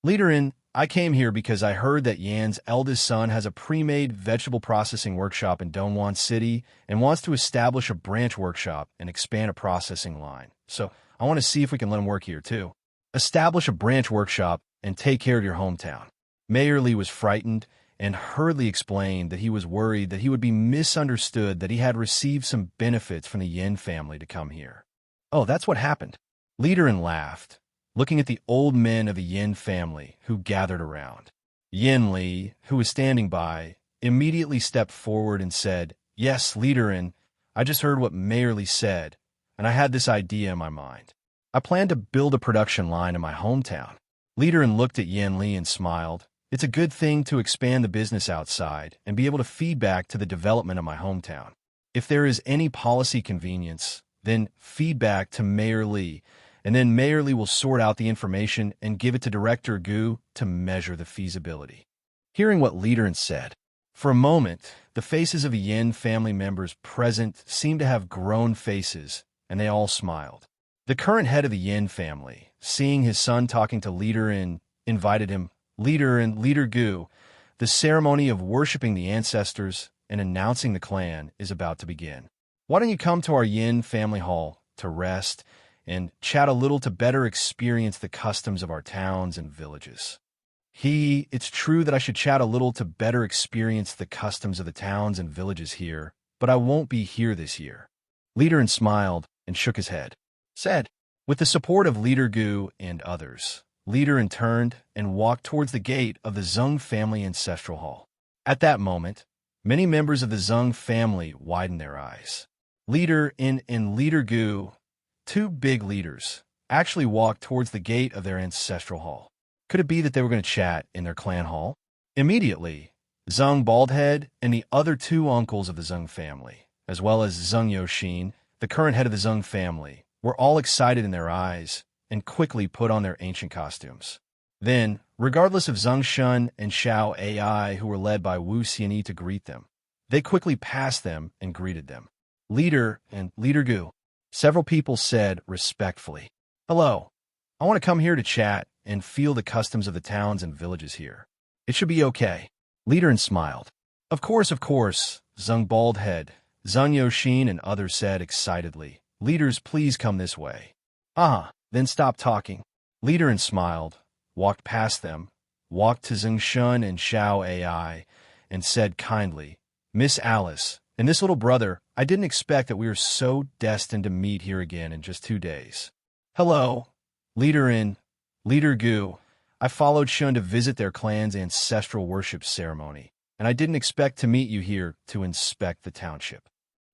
Leader I came here because I heard that Yan's eldest son has a pre-made vegetable processing workshop in Dongwon City and wants to establish a branch workshop and expand a processing line. So I want to see if we can let him work here too. Establish a branch workshop and take care of your hometown. Mayor Lee was frightened and hurriedly explained that he was worried that he would be misunderstood, that he had received some benefits from the Yin family to come here. Oh, that's what happened. Leader laughed, looking at the old men of the Yin family who gathered around. Yin Li, who was standing by, immediately stepped forward and said, "Yes, Leader, I just heard what Mayor Lee said, and I had this idea in my mind. I plan to build a production line in my hometown." Leader looked at Yin Li and smiled. "It's a good thing to expand the business outside and be able to feed back to the development of my hometown. If there is any policy convenience, then feedback to Mayor Lee, and then Mayor Lee will sort out the information and give it to Director Gu to measure the feasibility." Hearing what Leader said, for a moment, the faces of the Yin family members present seemed to have grown faces, and they all smiled. The current head of the Yin family, seeing his son talking to Leader, invited him. "Leader Gu, the ceremony of worshiping the ancestors and announcing the clan is about to begin. Why don't you come to our Yin family hall to rest and chat a little to better experience the customs of our towns and villages?" It's true that I should chat a little to better experience the customs of the towns and villages here, but I won't be here this year. Leader smiled and shook his head. Said, with the support of Leader Gu and others, Leader turned and walked towards the gate of the Zeng family ancestral hall. At that moment, many members of the Zeng family widened their eyes. Leader and Leader Gu, two big leaders, actually walked towards the gate of their ancestral hall. Could it be that they were going to chat in their clan hall? Immediately, Zeng Baldhead and the other two uncles of the Zeng family, as well as Zeng Yoshin, the current head of the Zeng family, were all excited in their eyes and quickly put on their ancient costumes. Then, regardless of Zeng Shen and Xiao AI, who were led by Wu Xianyi to greet them, they quickly passed them and greeted them. Leader and Leader Gu. Several people said respectfully, "Hello, I want to come here to chat and feel the customs of the towns and villages here. It should be okay." Leader smiled. Of course, Zeng Baldhead, Zeng Yoshin and others said excitedly. "Leaders, please come this way." Then stop talking. Leader smiled, walked past them, walked to Zeng Shen and Xiao AI, and said kindly, "Miss Alice, and this little brother, I didn't expect that we were so destined to meet here again in just 2 days. Hello, Leader Leader Gu. I followed Shun to visit their clan's ancestral worship ceremony, and I didn't expect to meet you here to inspect the township."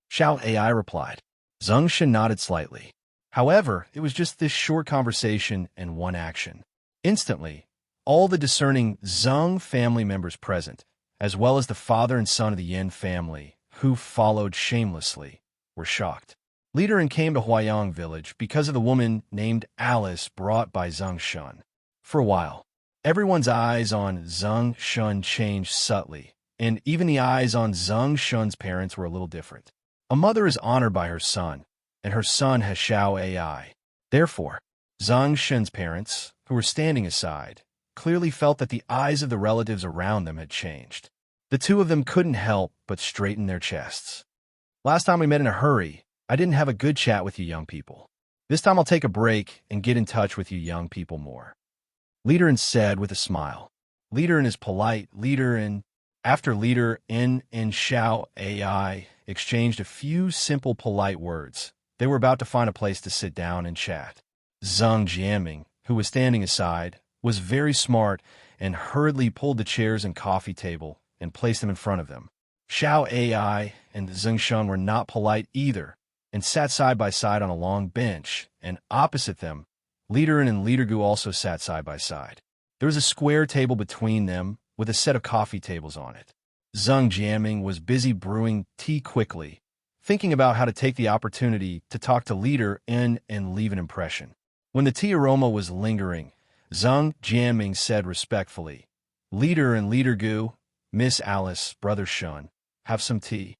Xiao AI replied. Zeng Shen nodded slightly. However, it was just this short conversation and one action. Instantly, all the discerning Zeng family members present, as well as the father and son of the Yin family, who followed shamelessly, were shocked. Leader came to Huayang village because of the woman named Alice brought by Zeng Shen. For a while, everyone's eyes on Zeng Shen changed subtly, and even the eyes on Zeng Shen's parents were a little different. A mother is honored by her son, and her son has Xiao AI. Therefore, Zeng Shen's parents, who were standing aside, clearly felt that the eyes of the relatives around them had changed. The two of them couldn't help but straighten their chests. "Last time we met in a hurry, I didn't have a good chat with you young people. This time I'll take a break and get in touch with you young people more," Leader said with a smile. Leader is polite. After Leader and Xiao AI exchanged a few simple polite words, they were about to find a place to sit down and chat. Zeng Jianming, who was standing aside, was very smart and hurriedly pulled the chairs and coffee table and placed them in front of them. Xiao AI and Zeng Shen were not polite either and sat side by side on a long bench, and opposite them, Leader and Leader Gu also sat side by side. There was a square table between them with a set of coffee tables on it. Zeng Jianming was busy brewing tea quickly, thinking about how to take the opportunity to talk to Leader and leave an impression. When the tea aroma was lingering, Zeng Jianming said respectfully, "Leader and Leader Gu, Miss Alice, Brother Shun, have some tea."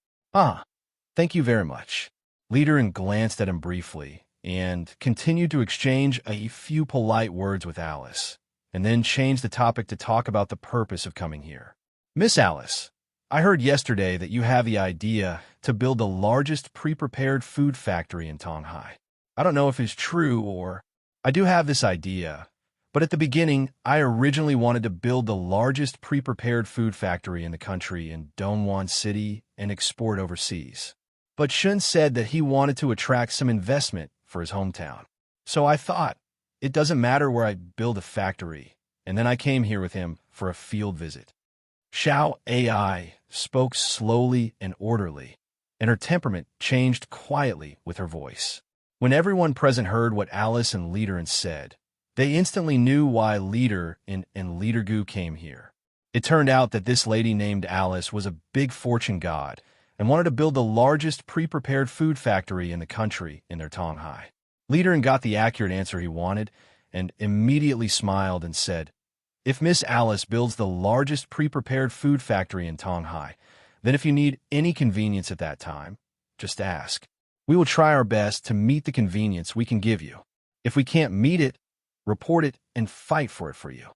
Thank you very much." Leader glanced at him briefly and continued to exchange a few polite words with Alice, and then changed the topic to talk about the purpose of coming here. Miss Alice, I heard yesterday that you have the idea to build the largest pre-prepared food factory in Tonghai. I don't know if it's true or... I do have this idea, but at the beginning, I originally wanted to build the largest pre-prepared food factory in the country in Dongwon City and export overseas. But Shun said that he wanted to attract some investment for his hometown. So I thought, it doesn't matter where I build a factory, and then I came here with him for a field visit. Xiao AI spoke slowly and orderly, and her temperament changed quietly with her voice. When everyone present heard what Alice and Leader said, they instantly knew why Leader and Leader Gu came here. It turned out that this lady named Alice was a big fortune god and wanted to build the largest pre-prepared food factory in the country in their Tonghai. Leader got the accurate answer he wanted and immediately smiled and said, "If Miss Alice builds the largest pre-prepared food factory in Tonghai, then if you need any convenience at that time, just ask. We will try our best to meet the convenience we can give you. If we can't meet it, report it and fight for it for you."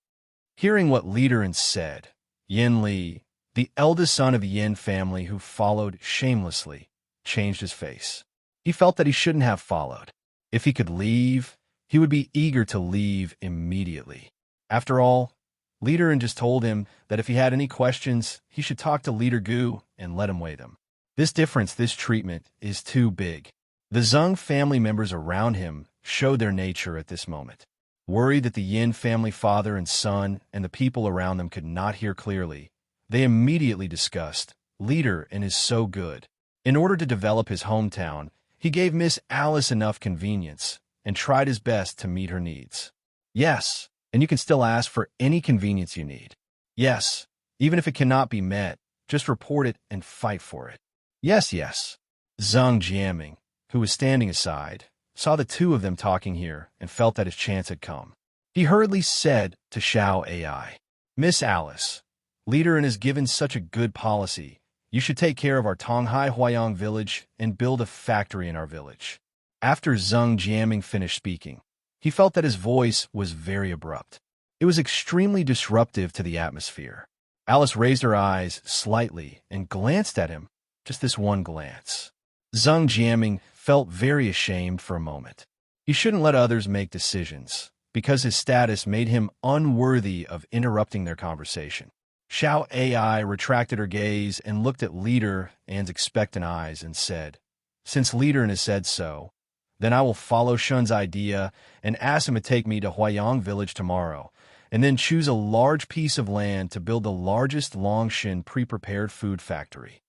Hearing what Leader said, Yin Li, the eldest son of the Yin family who followed shamelessly, changed his face. He felt that he shouldn't have followed. If he could leave, he would be eager to leave immediately. After all, Leader just told him that if he had any questions, he should talk to Leader Gu and let him weigh them. This treatment is too big. The Zeng family members around him showed their nature at this moment. Worried that the Yin family father and son and the people around them could not hear clearly, they immediately discussed, "Leader is so good. In order to develop his hometown, he gave Miss Alice enough convenience and tried his best to meet her needs. Yes, and you can still ask for any convenience you need. Yes, even if it cannot be met, just report it and fight for it. Yes, yes." Zeng Jiaming, who was standing aside, saw the two of them talking here and felt that his chance had come. He hurriedly said to Xiao AI, "Miss Alice, Leader has given such a good policy. You should take care of our Tonghai Huayang village and build a factory in our village." After Zeng Jiaming finished speaking, he felt that his voice was very abrupt. It was extremely disruptive to the atmosphere. Alice raised her eyes slightly and glanced at him, just this one glance. Zeng Jiaming felt very ashamed for a moment. He shouldn't let others make decisions, because his status made him unworthy of interrupting their conversation. Xiao AI retracted her gaze and looked at Leader and expectant eyes and said, "Since Leader has said so, then I will follow Shun's idea and ask him to take me to Huayang village tomorrow, and then choose a large piece of land to build the largest Longshin pre-prepared food factory."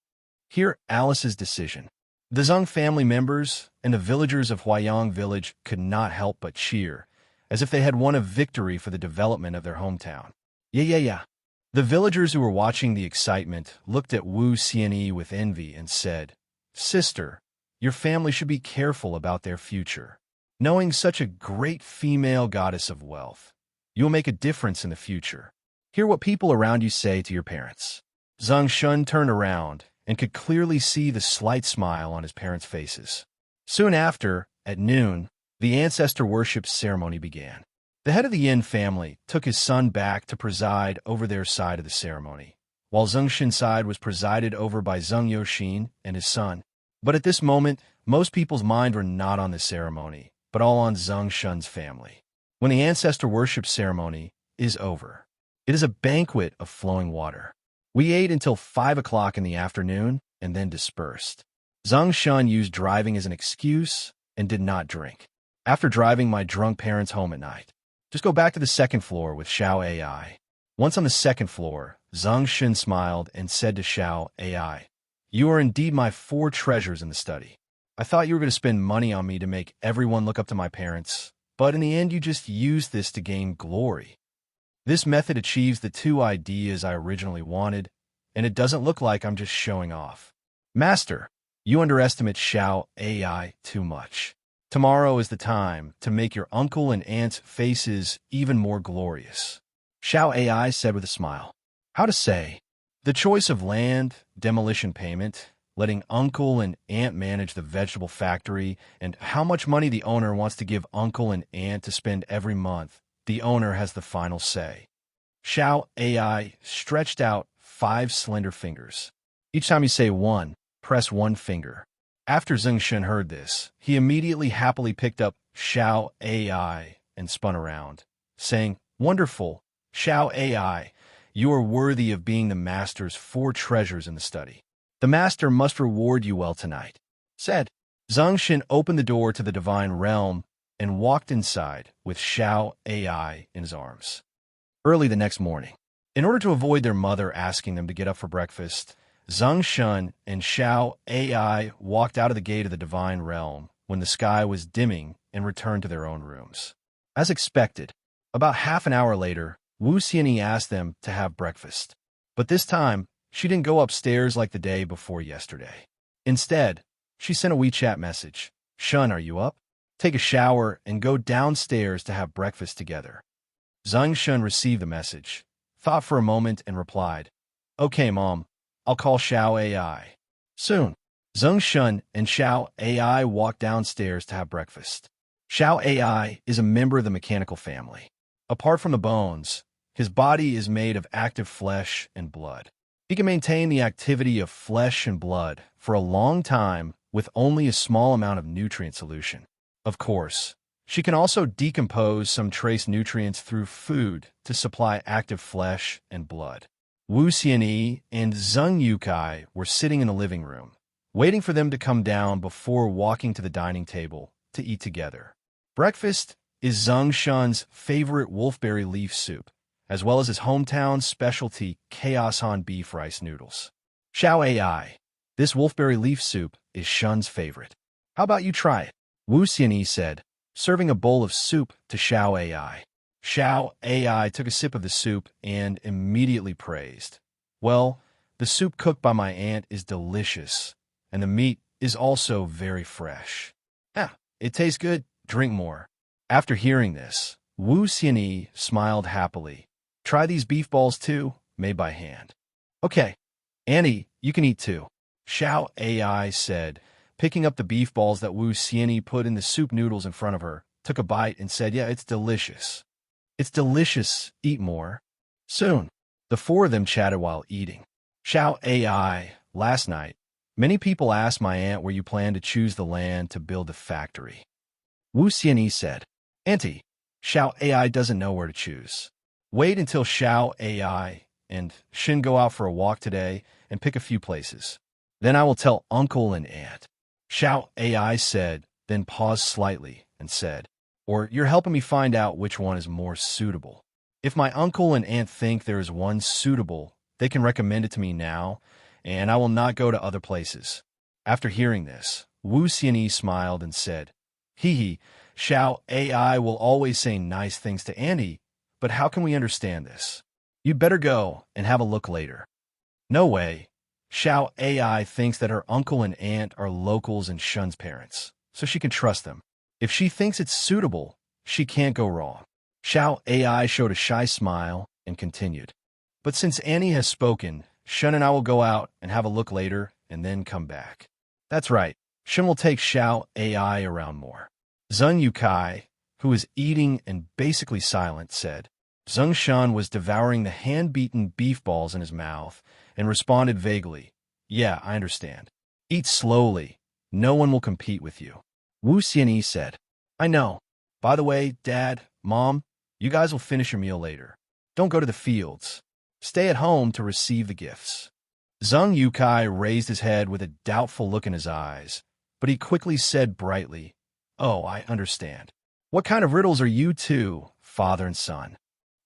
Hear Alice's decision. The Zeng family members and the villagers of Huayang village could not help but cheer, as if they had won a victory for the development of their hometown. Yeah. The villagers who were watching the excitement looked at Wu Xianyi with envy and said, "Sister, your family should be careful about their future. Knowing such a great female goddess of wealth, you will make a difference in the future. Hear what people around you say to your parents." Zeng Shen turned around and could clearly see the slight smile on his parents' faces. Soon after, at noon, the ancestor worship ceremony began. The head of the Yin family took his son back to preside over their side of the ceremony, while Zeng Shen's side was presided over by Zeng Yoxin and his son. But at this moment, most people's mind were not on the ceremony, but all on Zeng Shen's family. When the ancestor worship ceremony is over, it is a banquet of flowing water. We ate until 5 o'clock in the afternoon and then dispersed. Zeng Shen used driving as an excuse and did not drink. After driving my drunk parents home at night, just go back to the second floor with Xiao AI. Once on the second floor, Zeng Shen smiled and said to Xiao AI, "You are indeed my 4 treasures in the study. I thought you were going to spend money on me to make everyone look up to my parents, but in the end you just used this to gain glory. This method achieves the 2 ideas I originally wanted, and it doesn't look like I'm just showing off. Master, you underestimate Xiao AI too much. Tomorrow is the time to make your uncle and aunt's faces even more glorious." Xiao AI said with a smile. How to say? The choice of land, demolition payment, letting uncle and aunt manage the vegetable factory, and how much money the owner wants to give uncle and aunt to spend every month The owner has the final say. Xiao AI stretched out 5 slender fingers. Each time you say 1, press 1 finger. After Zeng Shen heard this, he immediately happily picked up Xiao AI and spun around, saying, "Wonderful, Xiao AI, you are worthy of being the master's 4 treasures in the study. The master must reward you well tonight," said. Zeng Shen opened the door to the divine realm and walked inside with Xiao AI in his arms. Early the next morning, in order to avoid their mother asking them to get up for breakfast, Zeng Shen and Xiao AI walked out of the gate of the divine realm when the sky was dimming and returned to their own rooms. As expected, about half an hour later, Wu Xianyi asked them to have breakfast. But this time, she didn't go upstairs like the day before yesterday. Instead, she sent a WeChat message. "Shun, are you up? Take a shower and go downstairs to have breakfast together." Zeng Shen received the message, thought for a moment, and replied, "Okay, Mom, I'll call Xiao AI." Soon, Zeng Shen and Xiao AI walked downstairs to have breakfast. Xiao AI is a member of the mechanical family. Apart from the bones, his body is made of active flesh and blood. He can maintain the activity of flesh and blood for a long time with only a small amount of nutrient solution. Of course, she can also decompose some trace nutrients through food to supply active flesh and blood. Wu Xianyi and Zeng Yukai were sitting in the living room, waiting for them to come down before walking to the dining table to eat together. Breakfast is Zeng Shen's favorite wolfberry leaf soup, as well as his hometown specialty Chaos Han beef rice noodles. Xiao AI, this wolfberry leaf soup is Shen's favorite. How about you try it? Wu Xianyi said, serving a bowl of soup to Xiao AI. Xiao AI took a sip of the soup and immediately praised, "Well, the soup cooked by my aunt is delicious, and the meat is also very fresh. Ah, it tastes good. Drink more." After hearing this, Wu Xianyi smiled happily. "Try these beef balls too, made by hand." "Okay, Annie, you can eat too," Xiao AI said, picking up the beef balls that Wu Xianyi put in the soup noodles in front of her, took a bite and said, "Yeah, it's delicious. It's delicious. Eat more." Soon, the 4 of them chatted while eating. Xiao AI, "Last night, many people asked my aunt where you plan to choose the land to build the factory." Wu Xianyi said, "Auntie, Xiao AI doesn't know where to choose. Wait until Xiao AI and Shin go out for a walk today and pick a few places. Then I will tell uncle and aunt." Xiao AI said, then paused slightly and said, "Or you're helping me find out which one is more suitable. If my uncle and aunt think there is one suitable, they can recommend it to me now, and I will not go to other places." After hearing this, Wu Xianyi smiled and said, "Hee hee, Xiao AI will always say nice things to Annie, but how can we understand this? You'd better go and have a look later." "No way. Xiao AI thinks that her uncle and aunt are locals and Shun's parents, so she can trust them. If she thinks it's suitable, she can't go wrong." Xiao AI showed a shy smile and continued, "But since Annie has spoken, Shun and I will go out and have a look later and then come back." "That's right. Shun will take Xiao AI around more." Zeng Yukai, who was eating and basically silent, said. Zeng Shen was devouring the hand-beaten beef balls in his mouth and responded vaguely, "Yeah, I understand. Eat slowly. No one will compete with you." Wu Xianyi said, "I know. By the way, Dad, Mom, you guys will finish your meal later. Don't go to the fields. Stay at home to receive the gifts." Zeng Yukai raised his head with a doubtful look in his eyes, but he quickly said brightly, "Oh, I understand. What kind of riddles are you two, father and son?"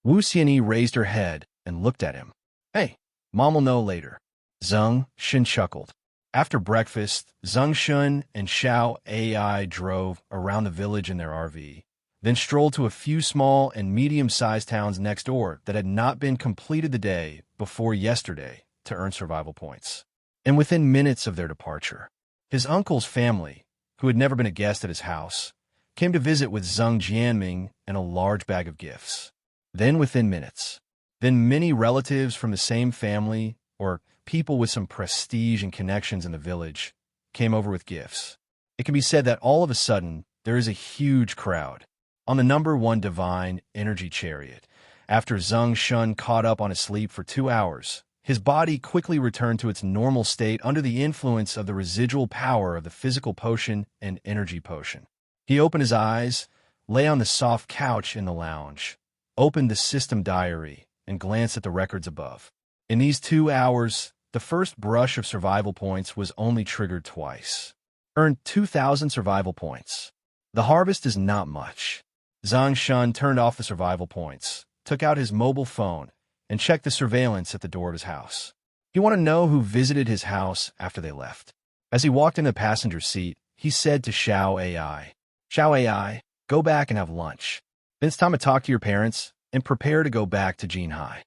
Wu Xianyi raised her head and looked at him. "Hey, Mom will know later." Zeng Shen chuckled. After breakfast, Zeng Shen and Xiao AI drove around the village in their RV, then strolled to a few small and medium-sized towns next door that had not been completed the day before yesterday to earn survival points. And within minutes of their departure, his uncle's family, who had never been a guest at his house, came to visit with Zeng Jianming and a large bag of gifts. Then within minutes, many relatives from the same family or people with some prestige and connections in the village came over with gifts. It can be said that all of a sudden, there is a huge crowd. on the #1 divine energy chariot. After Zeng Shen caught up on his sleep for 2 hours, his body quickly returned to its normal state under the influence of the residual power of the physical potion and energy potion. He opened his eyes, lay on the soft couch in the lounge, opened the system diary, and glanced at the records above. In these 2 hours, the first brush of survival points was only triggered twice. Earned 2,000 survival points. The harvest is not much. Zeng Shen turned off the survival points, took out his mobile phone, and checked the surveillance at the door of his house. He wanted to know who visited his house after they left. As he walked in the passenger seat, he said to Xiao AI, "Xiao AI, go back and have lunch. Then it's time to talk to your parents and prepare to go back to Jinhai."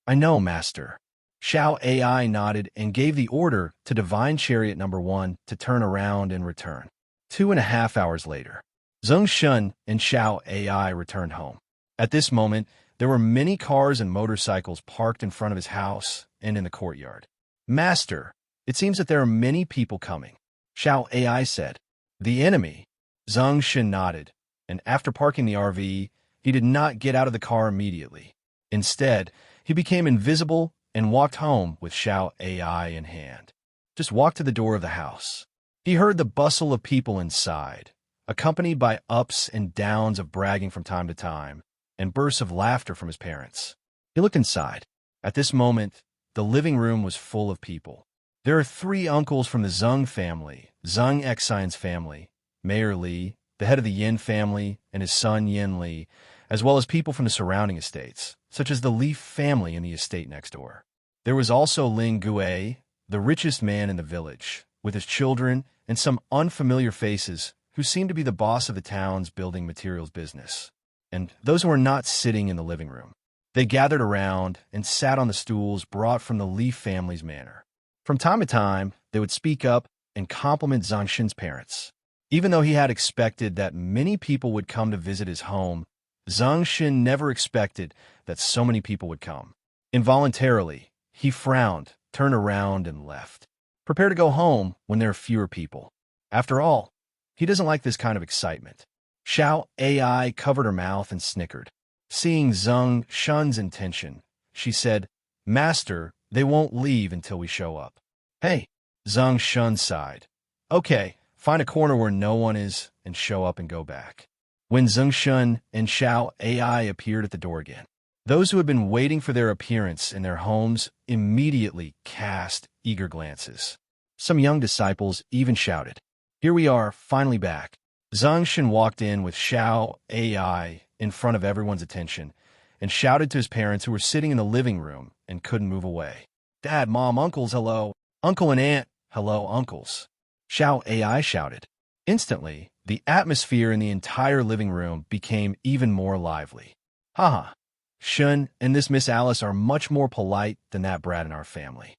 "I know, Master." Xiao AI nodded and gave the order to Divine Chariot #1 to turn around and return. 2.5 hours later, Zeng Shen and Xiao AI returned home. At this moment, there were many cars and motorcycles parked in front of his house and in the courtyard. "Master, it seems that there are many people coming," Xiao AI said. "The enemy?" Zeng Shen nodded, and after parking the RV, he did not get out of the car immediately. Instead, he became invisible and walked home with Xiao AI in hand. Just walked to the door of the house. He heard the bustle of people inside, accompanied by ups and downs of bragging from time to time, and bursts of laughter from his parents. He looked inside. At this moment, the living room was full of people. There are 3 uncles from the Zeng family, Zeng Xian's family, Mayor Li, the head of the Yin family, and his son Yin Li, as well as people from the surrounding estates, such as the Li family in the estate next door. There was also Ling Gui, the richest man in the village, with his children and some unfamiliar faces who seemed to be the boss of the town's building materials business. And those who were not sitting in the living room. They gathered around and sat on the stools brought from the Li family's manor. From time to time, they would speak up and compliment Zeng Shen's parents. Even though he had expected that many people would come to visit his home, Zeng Shen never expected that so many people would come. Involuntarily, he frowned, turned around, and left. Prepare to go home when there are fewer people. After all, he doesn't like this kind of excitement. Xiao AI covered her mouth and snickered. Seeing Zeng Shen's intention, she said, "Master, they won't leave until we show up." "Hey," Zeng Shen sighed. "Okay, find a corner where no one is and show up and go back." When Zeng Shen and Xiao AI appeared at the door again, those who had been waiting for their appearance in their homes immediately cast eager glances. Some young disciples even shouted, "Here we are, finally back." Zeng Shen walked in with Xiao AI in front of everyone's attention and shouted to his parents who were sitting in the living room and couldn't move away. "Dad, Mom, uncles, hello. Uncle and aunt, hello, uncles." Xiao AI shouted. Instantly, the atmosphere in the entire living room became even more lively. "Haha, Shun and this Miss Alice are much more polite than that brat in our family."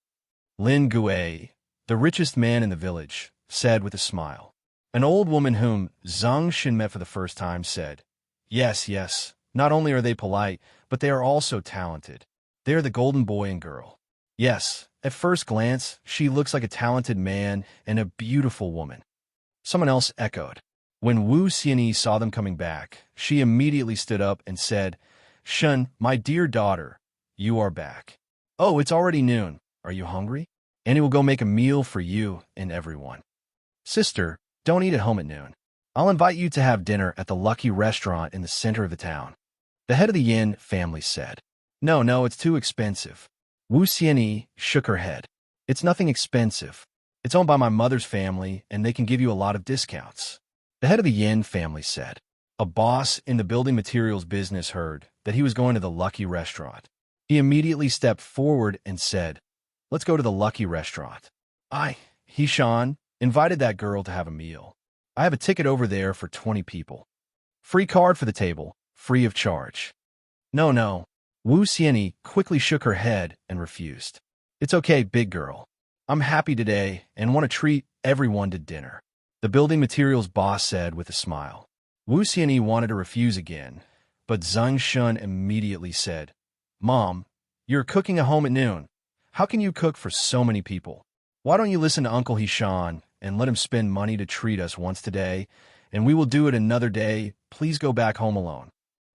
Lin Gui, the richest man in the village, said with a smile. An old woman whom Zeng Shen met for the first time said, Yes, not only are they polite, but they are also talented. They are the golden boy and girl. Yes, at first glance, she looks like a talented man and a beautiful woman." Someone else echoed. When Wu Xianyi saw them coming back, she immediately stood up and said, "Shun, my dear daughter, you are back. Oh, it's already noon. Are you hungry? Annie will go make a meal for you and everyone." "Sister, don't eat at home at noon. I'll invite you to have dinner at the Lucky Restaurant in the center of the town." The head of the Yin family said, No, it's too expensive." Wu Xianyi shook her head. "It's nothing expensive. It's owned by my mother's family, and they can give you a lot of discounts." The head of the Yin family said. A boss in the building materials business heard that he was going to the Lucky Restaurant. He immediately stepped forward and said, "Let's go to the Lucky Restaurant. Hishan, invited that girl to have a meal. I have a ticket over there for 20 people. Free card for the table, free of charge." No. Wu Xianyi quickly shook her head and refused. "It's okay, big girl. I'm happy today and want to treat everyone to dinner," the building materials boss said with a smile. Wu Xianyi wanted to refuse again, but Zeng Shen immediately said, "Mom, you're cooking at home at noon. How can you cook for so many people? Why don't you listen to Uncle Hishan and let him spend money to treat us once today, and we will do it another day, please go back home alone.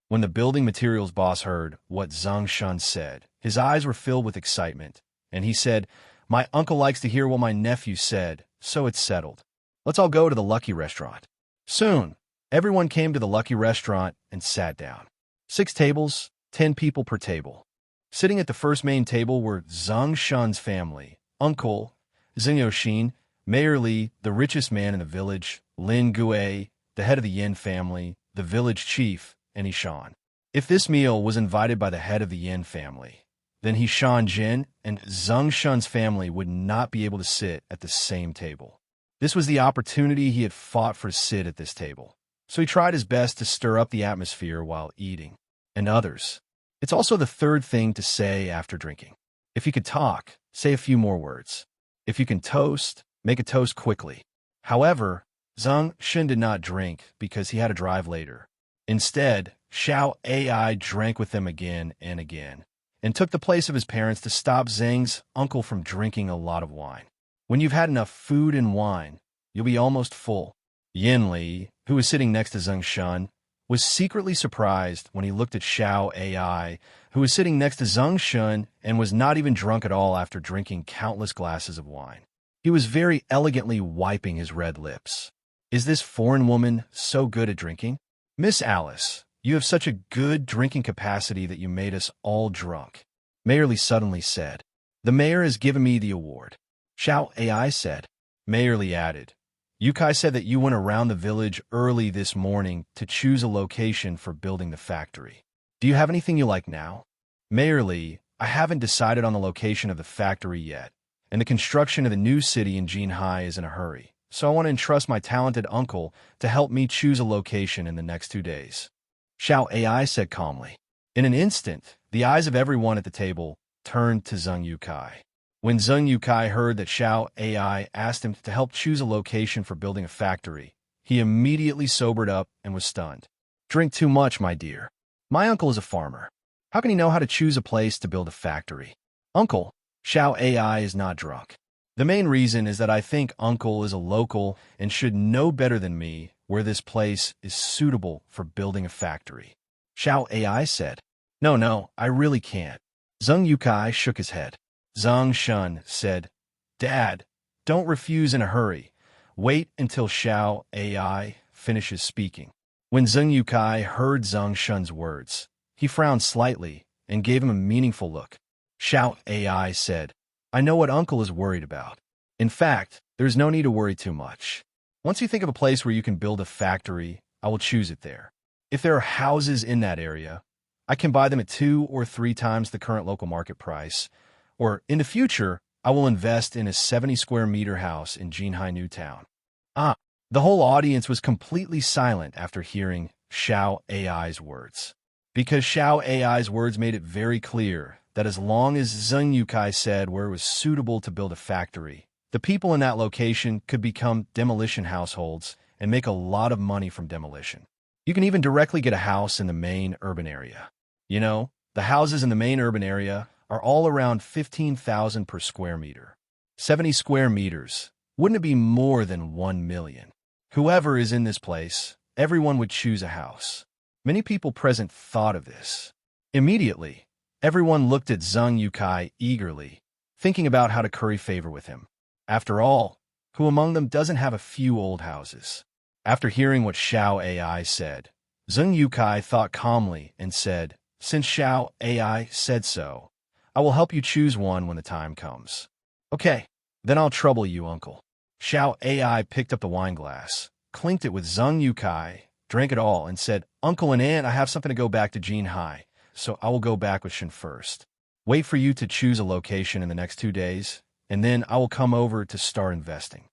When the building materials boss heard what Zeng Shen said, his eyes were filled with excitement, and he said, "My uncle likes to hear what my nephew said, so it's settled. Let's all go to the Lucky Restaurant." Soon, everyone came to the Lucky Restaurant and sat down. 6 tables, 10 people per table. Sitting at the first main table were Zeng Shen's family, Uncle Zeng Shen, Mayor Li, the richest man in the village, Lin Gui, the head of the Yin family, the village chief, and Ishan. If this meal was invited by the head of the Yin family, then Ishan Jin and Zeng Shen's family would not be able to sit at the same table. This was the opportunity he had fought for to sit at this table, so he tried his best to stir up the atmosphere while eating. And others. It's also the third thing to say after drinking. If you could talk, say a few more words. If you can toast, make a toast quickly. However, Zeng Shen did not drink because he had to drive later. Instead, Xiao Ai drank with them again and again, and took the place of his parents to stop Zeng's uncle from drinking a lot of wine. When you've had enough food and wine, you'll be almost full. Yin Li, who was sitting next to Zeng Shen, was secretly surprised when he looked at Xiao Ai, who was sitting next to Zeng Shen and was not even drunk at all after drinking countless glasses of wine. He was very elegantly wiping his red lips. "Is this foreign woman so good at drinking? Miss Alice, you have such a good drinking capacity that you made us all drunk," Mayor Li suddenly said. "The mayor has given me the award," Xiao Ai said. Mayor Li added, "Yukai said that you went around the village early this morning to choose a location for building the factory. Do you have anything you like now?" Mayor Li, "I haven't decided on the location of the factory yet, and the construction of the new city in Jinhai is in a hurry, so I want to entrust my talented uncle to help me choose a location in the next 2 days," Xiao Ai said calmly. In an instant, the eyes of everyone at the table turned to Zeng Yukai. When Zeng Yukai heard that Xiao Ai asked him to help choose a location for building a factory, he immediately sobered up and was stunned. "Drink too much, my dear. My uncle is a farmer. How can he know how to choose a place to build a factory?" "Uncle, Xiao Ai is not drunk. The main reason is that I think Uncle is a local and should know better than me where this place is suitable for building a factory," Xiao Ai said. No, I really can't." Zeng Yukai shook his head. Zeng Shen said, "Dad, don't refuse in a hurry. Wait until Xiao Ai finishes speaking." When Zeng Yukai heard Zeng Shen's words, he frowned slightly and gave him a meaningful look. Xiao Ai said, "I know what Uncle is worried about. In fact, there's no need to worry too much. Once you think of a place where you can build a factory, I will choose it there. If there are houses in that area, I can buy them at 2 or 3 times the current local market price. Or, in the future, I will invest in a 70-square-meter house in Jinhai New Town." The whole audience was completely silent after hearing Xiao Ai's words. Because Xiao Ai's words made it very clear that as long as Zeng Yukai said where it was suitable to build a factory, the people in that location could become demolition households and make a lot of money from demolition. You can even directly get a house in the main urban area. You know, the houses in the main urban area are all around 15,000 per square meter. 70 square meters. Wouldn't it be more than 1 million? Whoever is in this place, everyone would choose a house. Many people present thought of this. Immediately, everyone looked at Zeng Yukai eagerly, thinking about how to curry favor with him. After all, who among them doesn't have a few old houses? After hearing what Xiao Ai said, Zeng Yukai thought calmly and said, "Since Xiao Ai said so, I will help you choose one when the time comes." "Okay, then I'll trouble you, Uncle." Xiao Ai picked up the wine glass, clinked it with Zeng Yukai, drank it all, and said, "Uncle and Aunt, I have something to go back to Jinhai, so I will go back with Shen first. Wait for you to choose a location in the next 2 days, and then I will come over to start investing."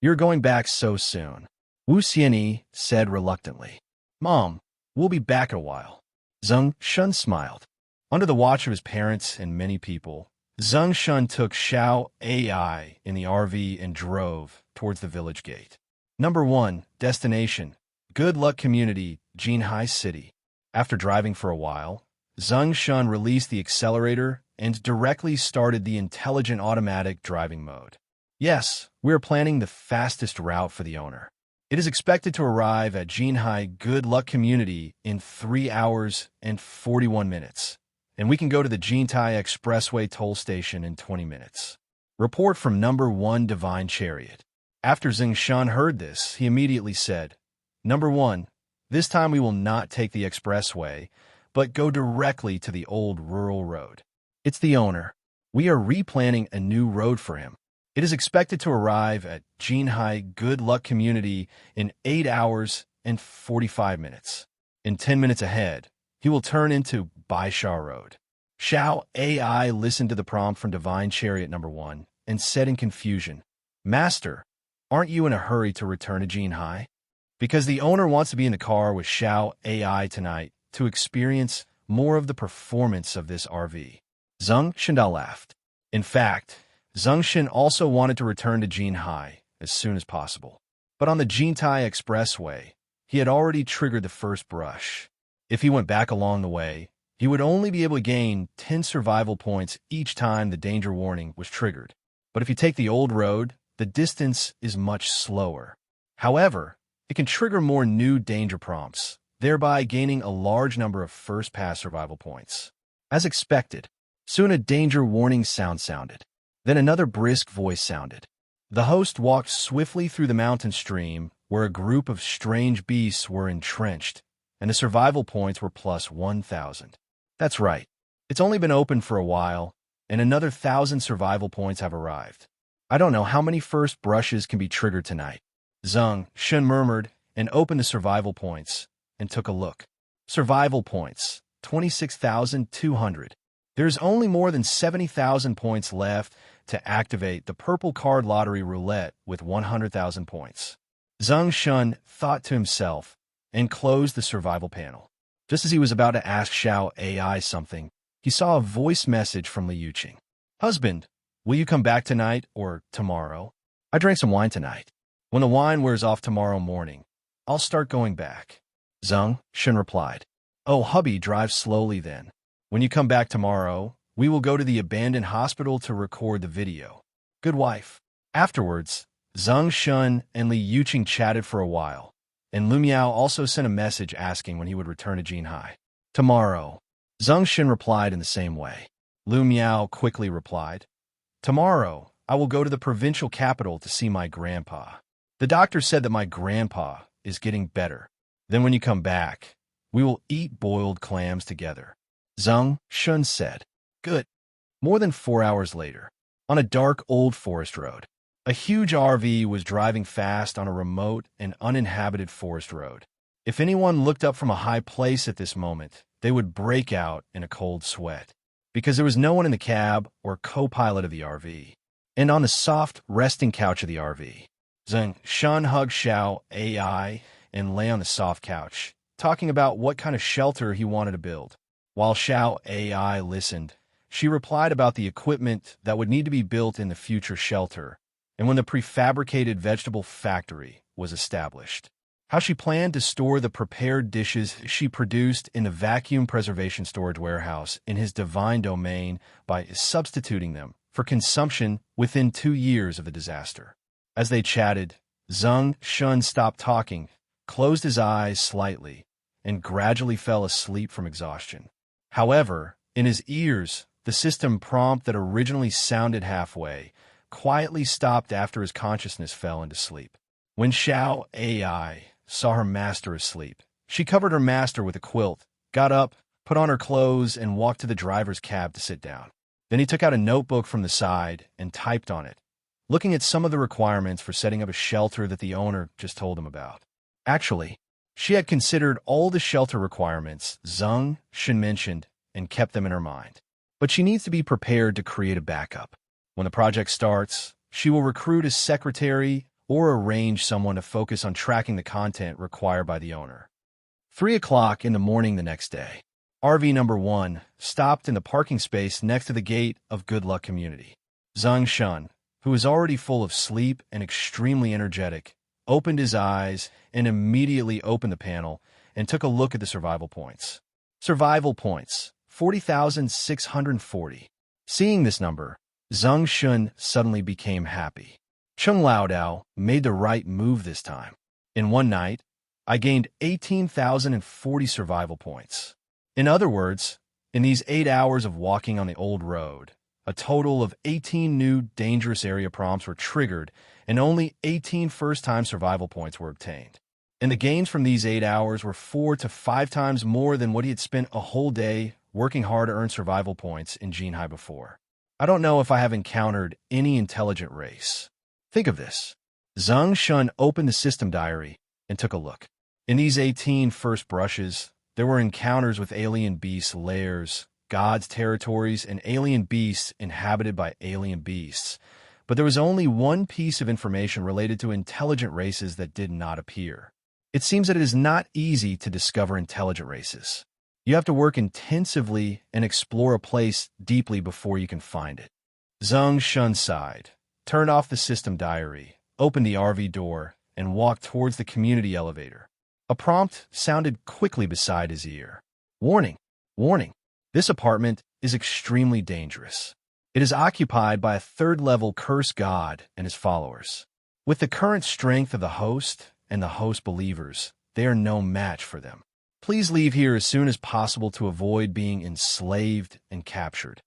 "You're going back so soon," Wu Xianyi said reluctantly. "Mom, we'll be back in a while." Zeng Shen smiled. Under the watch of his parents and many people, Zeng Shen took Xiao Ai in the RV and drove towards the village gate. Number 1, destination, Good Luck Community, Jinhai City. After driving for a while, Zeng Shen released the accelerator and directly started the intelligent automatic driving mode. "Yes, we are planning the fastest route for the owner." It is expected to arrive at Jinhai Good Luck Community in 3 hours and 41 minutes, and we can go to the Jintai Expressway toll station in 20 minutes. Report from Number 1 Divine Chariot. After Zeng Shen heard this, he immediately said, Number 1, this time we will not take the expressway, but go directly to the old rural road. It's the owner. We are replanning a new road for him. It is expected to arrive at Jinhai Good Luck Community in 8 hours and 45 minutes. In 10 minutes ahead, he will turn into Baisha Road. Xiao AI listened to the prompt from Divine Chariot Number 1 and said in confusion, Master, aren't you in a hurry to return to Jinhai? Because the owner wants to be in the car with Xiao AI tonight to experience more of the performance of this RV. Zeng Shen laughed. In fact, Zeng Shen also wanted to return to Jinhai as soon as possible. But on the Jintai Expressway, he had already triggered the first brush. If he went back along the way, he would only be able to gain 10 survival points each time the danger warning was triggered. But if you take the old road, the distance is much slower. However, it can trigger more new danger prompts, thereby gaining a large number of first-pass survival points. As expected, soon a danger warning sound sounded. Then another brisk voice sounded. The host walked swiftly through the mountain stream where a group of strange beasts were entrenched, and the survival points were plus 1,000. That's right. It's only been open for a while, and another 1,000 survival points have arrived. I don't know how many first brushes can be triggered tonight. Zeng Shen murmured and opened the survival points and took a look. Survival points, 26,200. There's only more than 70,000 points left to activate the purple card lottery roulette with 100,000 points. Zeng Shen thought to himself and closed the survival panel. Just as he was about to ask Xiao AI something, he saw a voice message from Li Yuqing. Husband, will you come back tonight or tomorrow? I drank some wine tonight. When the wine wears off tomorrow morning, I'll start going back. Zeng Shen replied. Oh, hubby, drive slowly then. When you come back tomorrow, we will go to the abandoned hospital to record the video. Good wife. Afterwards, Zeng Shen and Li Yuqing chatted for a while, and Lu Miao also sent a message asking when he would return to Jinhai. Tomorrow. Zeng Shen replied in the same way. Lu Miao quickly replied, Tomorrow, I will go to the provincial capital to see my grandpa. The doctor said that my grandpa is getting better. Then when you come back, we will eat boiled clams together. Zeng Shen said. Good. More than 4 hours later, on a dark old forest road, a huge RV was driving fast on a remote and uninhabited forest road. If anyone looked up from a high place at this moment, they would break out in a cold sweat, because there was no one in the cab or co-pilot of the RV. And on the soft, resting couch of the RV, Zeng Shen hugged Xiao AI and lay on the soft couch, talking about what kind of shelter he wanted to build. While Xiao AI listened, she replied about the equipment that would need to be built in the future shelter, and when the prefabricated vegetable factory was established, how she planned to store the prepared dishes she produced in the vacuum preservation storage warehouse in his divine domain by substituting them for consumption within 2 years of the disaster. As they chatted, Zeng Shen stopped talking, closed his eyes slightly, and gradually fell asleep from exhaustion. However, in his ears, the system prompt that originally sounded halfway quietly stopped after his consciousness fell into sleep. When Xiao AI saw her master asleep, she covered her master with a quilt, got up, put on her clothes, and walked to the driver's cab to sit down. Then he took out a notebook from the side and typed on it, looking at some of the requirements for setting up a shelter that the owner just told him about. Actually, she had considered all the shelter requirements Zeng Shen mentioned and kept them in her mind. But she needs to be prepared to create a backup. When the project starts, she will recruit a secretary or arrange someone to focus on tracking the content required by the owner. 3 o'clock in the morning the next day, RV number 1 stopped in the parking space next to the gate of Good Luck Community. Zeng Shen, who was already full of sleep and extremely energetic, opened his eyes and immediately opened the panel and took a look at the survival points. Survival points, 40,640. Seeing this number, Zeng Shen suddenly became happy. Cheng Laodao made the right move this time. In one night, I gained 18,040 survival points. In other words, in these 8 hours of walking on the old road, a total of 18 new dangerous area prompts were triggered and only 18 first-time survival points were obtained. And the gains from these 8 hours were 4 to 5 times more than what he had spent a whole day working hard to earn survival points in Jinhai before. I don't know if I have encountered any intelligent race. Think of this. Zeng Shen opened the system diary and took a look. In these 18 first brushes, there were encounters with alien beasts' lairs, gods' territories, and alien beasts inhabited by alien beasts. But there was only one piece of information related to intelligent races that did not appear. It seems that it is not easy to discover intelligent races. You have to work intensively and explore a place deeply before you can find it. Zeng Shen sighed, turned off the system diary, opened the RV door, and walked towards the community elevator. A prompt sounded quickly beside his ear. Warning! Warning! This apartment is extremely dangerous. It is occupied by a third-level cursed god and his followers. With the current strength of the host and the host believers, they are no match for them. Please leave here as soon as possible to avoid being enslaved and captured.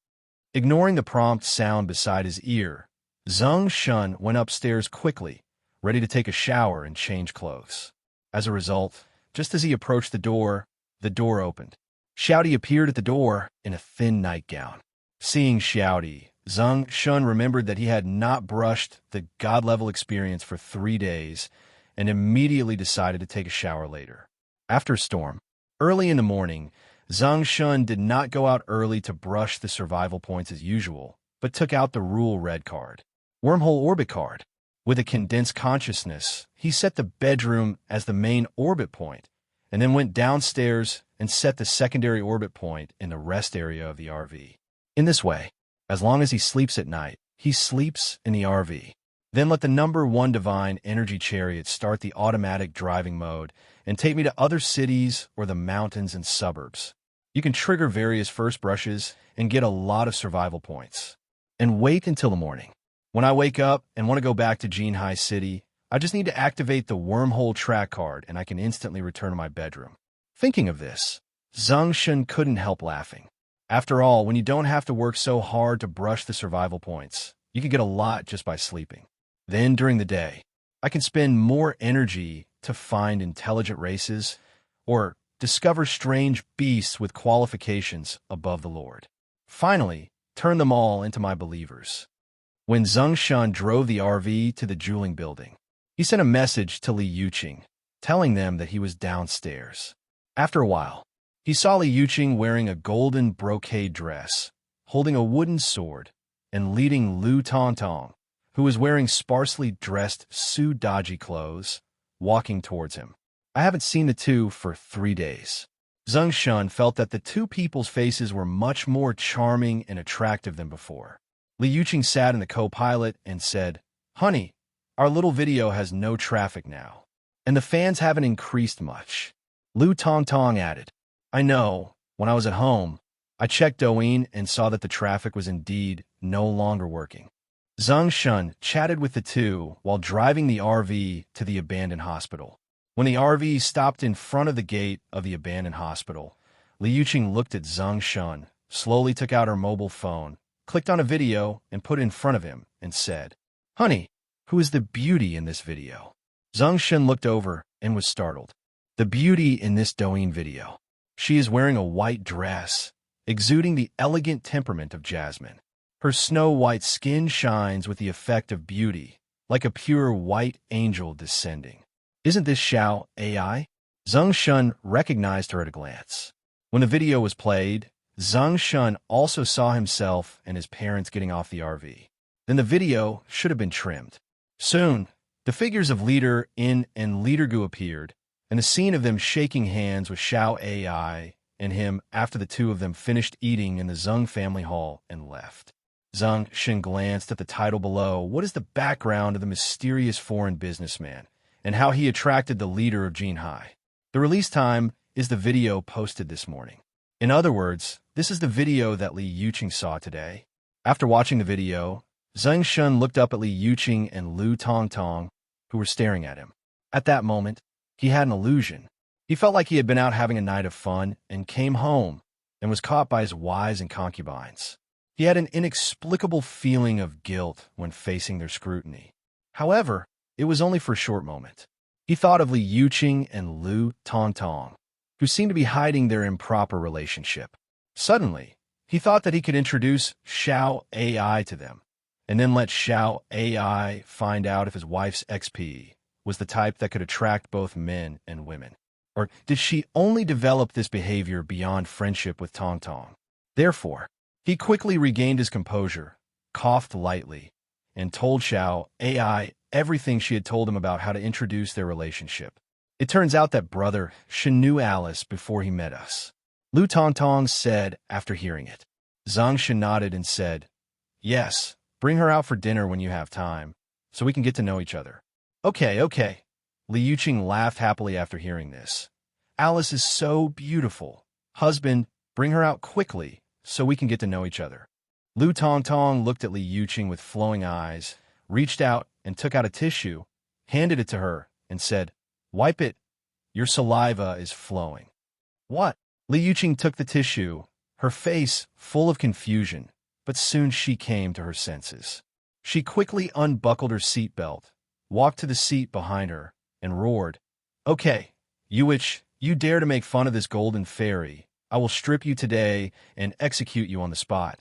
Ignoring the prompt sound beside his ear, Zeng Shen went upstairs quickly, ready to take a shower and change clothes. As a result, just as he approached the door opened. Xiaodi appeared at the door in a thin nightgown. Seeing Xiaodi, Zeng Shen remembered that he had not brushed the god-level experience for 3 days and immediately decided to take a shower later. After a storm, early in the morning, Zeng Shen did not go out early to brush the survival points as usual, but took out the Rule Red card, Wormhole Orbit card. With a condensed consciousness, he set the bedroom as the main orbit point, and then went downstairs and set the secondary orbit point in the rest area of the RV. In this way, as long as he sleeps at night, he sleeps in the RV. Then let the number 1 divine energy chariot start the automatic driving mode and take me to other cities or the mountains and suburbs. You can trigger various first brushes and get a lot of survival points. And wait until the morning. When I wake up and want to go back to Jinhai City, I just need to activate the wormhole track card and I can instantly return to my bedroom. Thinking of this, Zeng Shen couldn't help laughing. After all, when you don't have to work so hard to brush the survival points, you can get a lot just by sleeping. Then, during the day, I can spend more energy to find intelligent races or discover strange beasts with qualifications above the Lord. Finally, turn them all into my believers. When Zeng Shen drove the RV to the jeweling building, he sent a message to Li Yuqing, telling them that he was downstairs. After a while, he saw Li Yuqing wearing a golden brocade dress, holding a wooden sword, and leading Lu Tongtong, who was wearing sparsely dressed Su Daji clothes, walking towards him. I haven't seen the two for 3 days. Zeng Shen felt that the two people's faces were much more charming and attractive than before. Li Yuqing sat in the co-pilot and said, "Honey, our little video has no traffic now, and the fans haven't increased much." Lu Tongtong added, "I know, when I was at home, I checked Douyin and saw that the traffic was indeed no longer working." Zeng Shen chatted with the two while driving the RV to the abandoned hospital. When the RV stopped in front of the gate of the abandoned hospital, Li Yuqing looked at Zeng Shen, slowly took out her mobile phone, clicked on a video, and put it in front of him, and said, "Honey, who is the beauty in this video?" Zeng Shen looked over and was startled. The beauty in this Douyin video. She is wearing a white dress, exuding the elegant temperament of Jasmine. Her snow-white skin shines with the effect of beauty, like a pure white angel descending. Isn't this Xiao AI? Zeng Shen recognized her at a glance. When the video was played, Zeng Shen also saw himself and his parents getting off the RV. Then the video should have been trimmed. Soon, the figures of Leader In and Leader Gu appeared, and the scene of them shaking hands with Xiao AI and him after the two of them finished eating in the Zeng family hall and left. Zeng Shen glanced at the title below. What is the background of the mysterious foreign businessman, and how he attracted the leader of Jinhai? The release time is the video posted this morning. In other words, this is the video that Li Yuqing saw today. After watching the video, Zeng Shen looked up at Li Yuqing and Lu Tongtong, who were staring at him. At that moment, he had an illusion. He felt like he had been out having a night of fun and came home and was caught by his wives and concubines. He had an inexplicable feeling of guilt when facing their scrutiny. However, it was only for a short moment. He thought of Li Yuqing and Lu Tongtong, who seemed to be hiding their improper relationship. Suddenly, he thought that he could introduce Xiao AI to them, and then let Xiao AI find out if his wife's XP was the type that could attract both men and women. Or did she only develop this behavior beyond friendship with Tongtong? Therefore, he quickly regained his composure, coughed lightly, and told Xiao AI everything she had told him about how to introduce their relationship. It turns out that brother Shen knew Alice before he met us. Lu Tongtong said after hearing it. Zeng Shen nodded and said, "Yes, bring her out for dinner when you have time, so we can get to know each other." Okay. Li Yuqing laughed happily after hearing this. "Alice is so beautiful. Husband, bring her out quickly, so we can get to know each other." Lu Tongtong looked at Li Yuqing with flowing eyes, reached out and took out a tissue, handed it to her, and said, "Wipe it. Your saliva is flowing." "What?" Li Yuqing took the tissue, her face full of confusion, but soon she came to her senses. She quickly unbuckled her seatbelt, walked to the seat behind her, and roared, "Okay, you witch, you dare to make fun of this golden fairy. I will strip you today and execute you on the spot.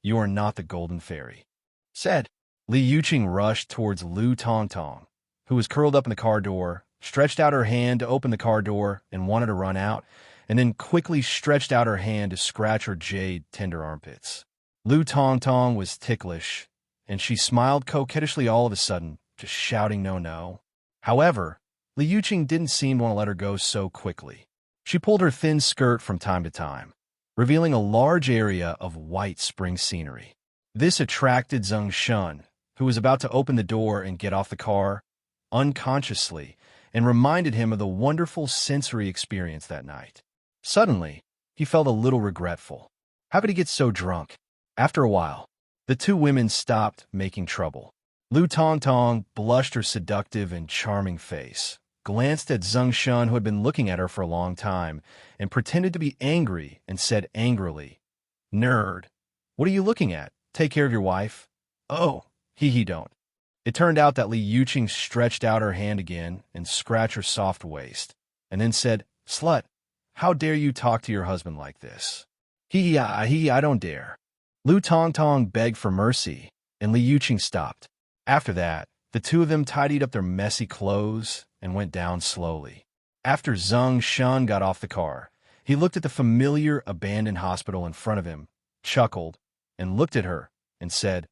You are not the golden fairy," said. Li Yuqing rushed towards Lu Tongtong, who was curled up in the car door, stretched out her hand to open the car door and wanted to run out, and then quickly stretched out her hand to scratch her jade tender armpits. Lu Tongtong was ticklish, and she smiled coquettishly all of a sudden, just shouting no. However, Li Yuqing didn't seem to want to let her go so quickly. She pulled her thin skirt from time to time, revealing a large area of white spring scenery. This attracted Zeng Shen, who was about to open the door and get off the car, unconsciously, and reminded him of the wonderful sensory experience that night. Suddenly, he felt a little regretful. How could he get so drunk? After a while, the two women stopped making trouble. Lu Tongtong blushed her seductive and charming face, glanced at Zeng Shen, who had been looking at her for a long time, and pretended to be angry and said angrily, "Nerd, what are you looking at? Take care of your wife." "Oh, he don't." It turned out that Li Yuqing stretched out her hand again and scratched her soft waist, and then said, "Slut, how dare you talk to your husband like this?" I don't dare." Lu Tongtong begged for mercy, and Li Yuqing stopped. After that, the two of them tidied up their messy clothes and went down slowly. After Zeng Shen got off the car, he looked at the familiar abandoned hospital in front of him, chuckled, and looked at her and said,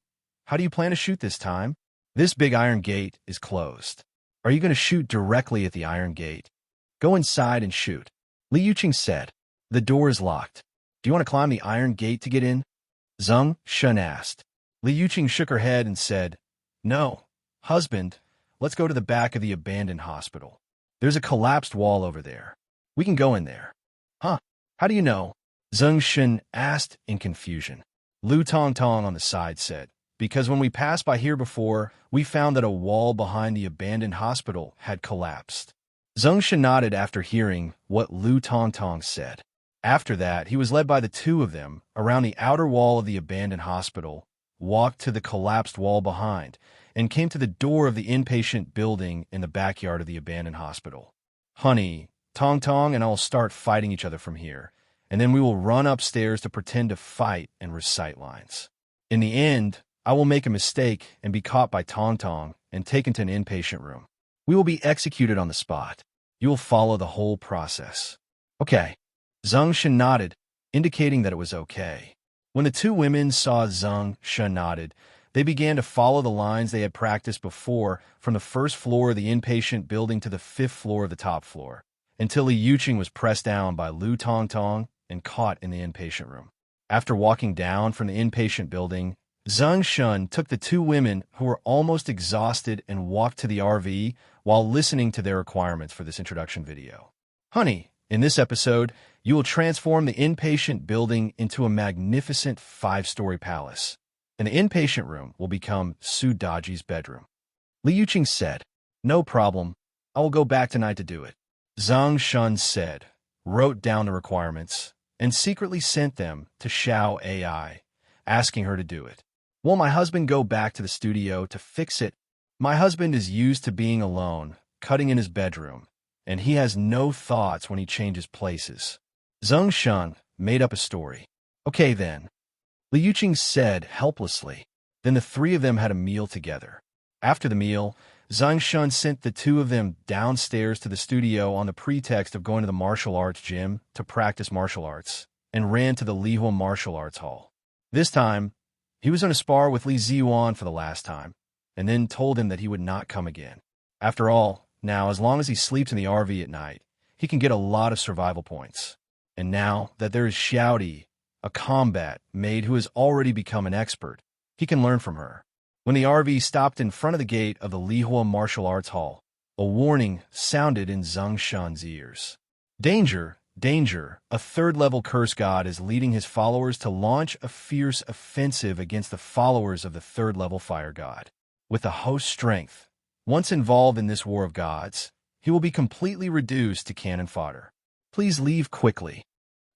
"How do you plan to shoot this time? This big iron gate is closed. Are you going to shoot directly at the iron gate? Go inside and shoot." Li Yuqing said, "The door is locked. Do you want to climb the iron gate to get in?" Zeng Shen asked. Li Yuqing shook her head and said, "No, husband, let's go to the back of the abandoned hospital. There's a collapsed wall over there. We can go in there." "Huh? How do you know?" Zeng Shen asked in confusion. Lu Tongtong on the side said, "Because when we passed by here before, we found that a wall behind the abandoned hospital had collapsed." Zeng Shen nodded after hearing what Lu Tongtong said. After that, he was led by the two of them around the outer wall of the abandoned hospital, walked to the collapsed wall behind, and came to the door of the inpatient building in the backyard of the abandoned hospital. "Honey, Tongtong and I will start fighting each other from here, and then we will run upstairs to pretend to fight and recite lines. In the end, I will make a mistake and be caught by Tongtong and taken to an inpatient room. We will be executed on the spot. You will follow the whole process." "Okay." Zeng Shen nodded, indicating that it was okay. When the two women saw Zeng Shen nodded, they began to follow the lines they had practiced before from the first floor of the inpatient building to the 5th floor of the top floor, until Li Yuqing was pressed down by Lu Tongtong and caught in the inpatient room. After walking down from the inpatient building, Zeng Shen took the two women who were almost exhausted and walked to the RV while listening to their requirements for this introduction video. "Honey, in this episode, you will transform the inpatient building into a magnificent 5-story palace, and the inpatient room will become Su Daji's bedroom." Li Yuqing said, "No problem. I will go back tonight to do it. Zeng Shen said, wrote down the requirements, and secretly sent them to Xiao AI, asking her to do it. Will my husband go back to the studio to fix it? My husband is used to being alone, cutting in his bedroom, and he has no thoughts when he changes places. Zeng Shen made up a story. Okay then, Liu Qing said helplessly. Then the three of them had a meal together. After the meal, Zeng Shen sent the two of them downstairs to the studio on the pretext of going to the martial arts gym to practice martial arts, and ran to the Lihua Martial Arts Hall. This time, he was going to spar with Li Ziyuan for the last time, and then told him that he would not come again. After all, now, as long as he sleeps in the RV at night, he can get a lot of survival points. And now that there is Xiaodi, a combat maid who has already become an expert, he can learn from her. When the RV stopped in front of the gate of the Lihua Martial Arts Hall, a warning sounded in Zeng Shen's ears. Danger, danger, a third-level curse god is leading his followers to launch a fierce offensive against the followers of the third-level fire god. With a host strength, once involved in this war of gods, he will be completely reduced to cannon fodder. Please leave quickly.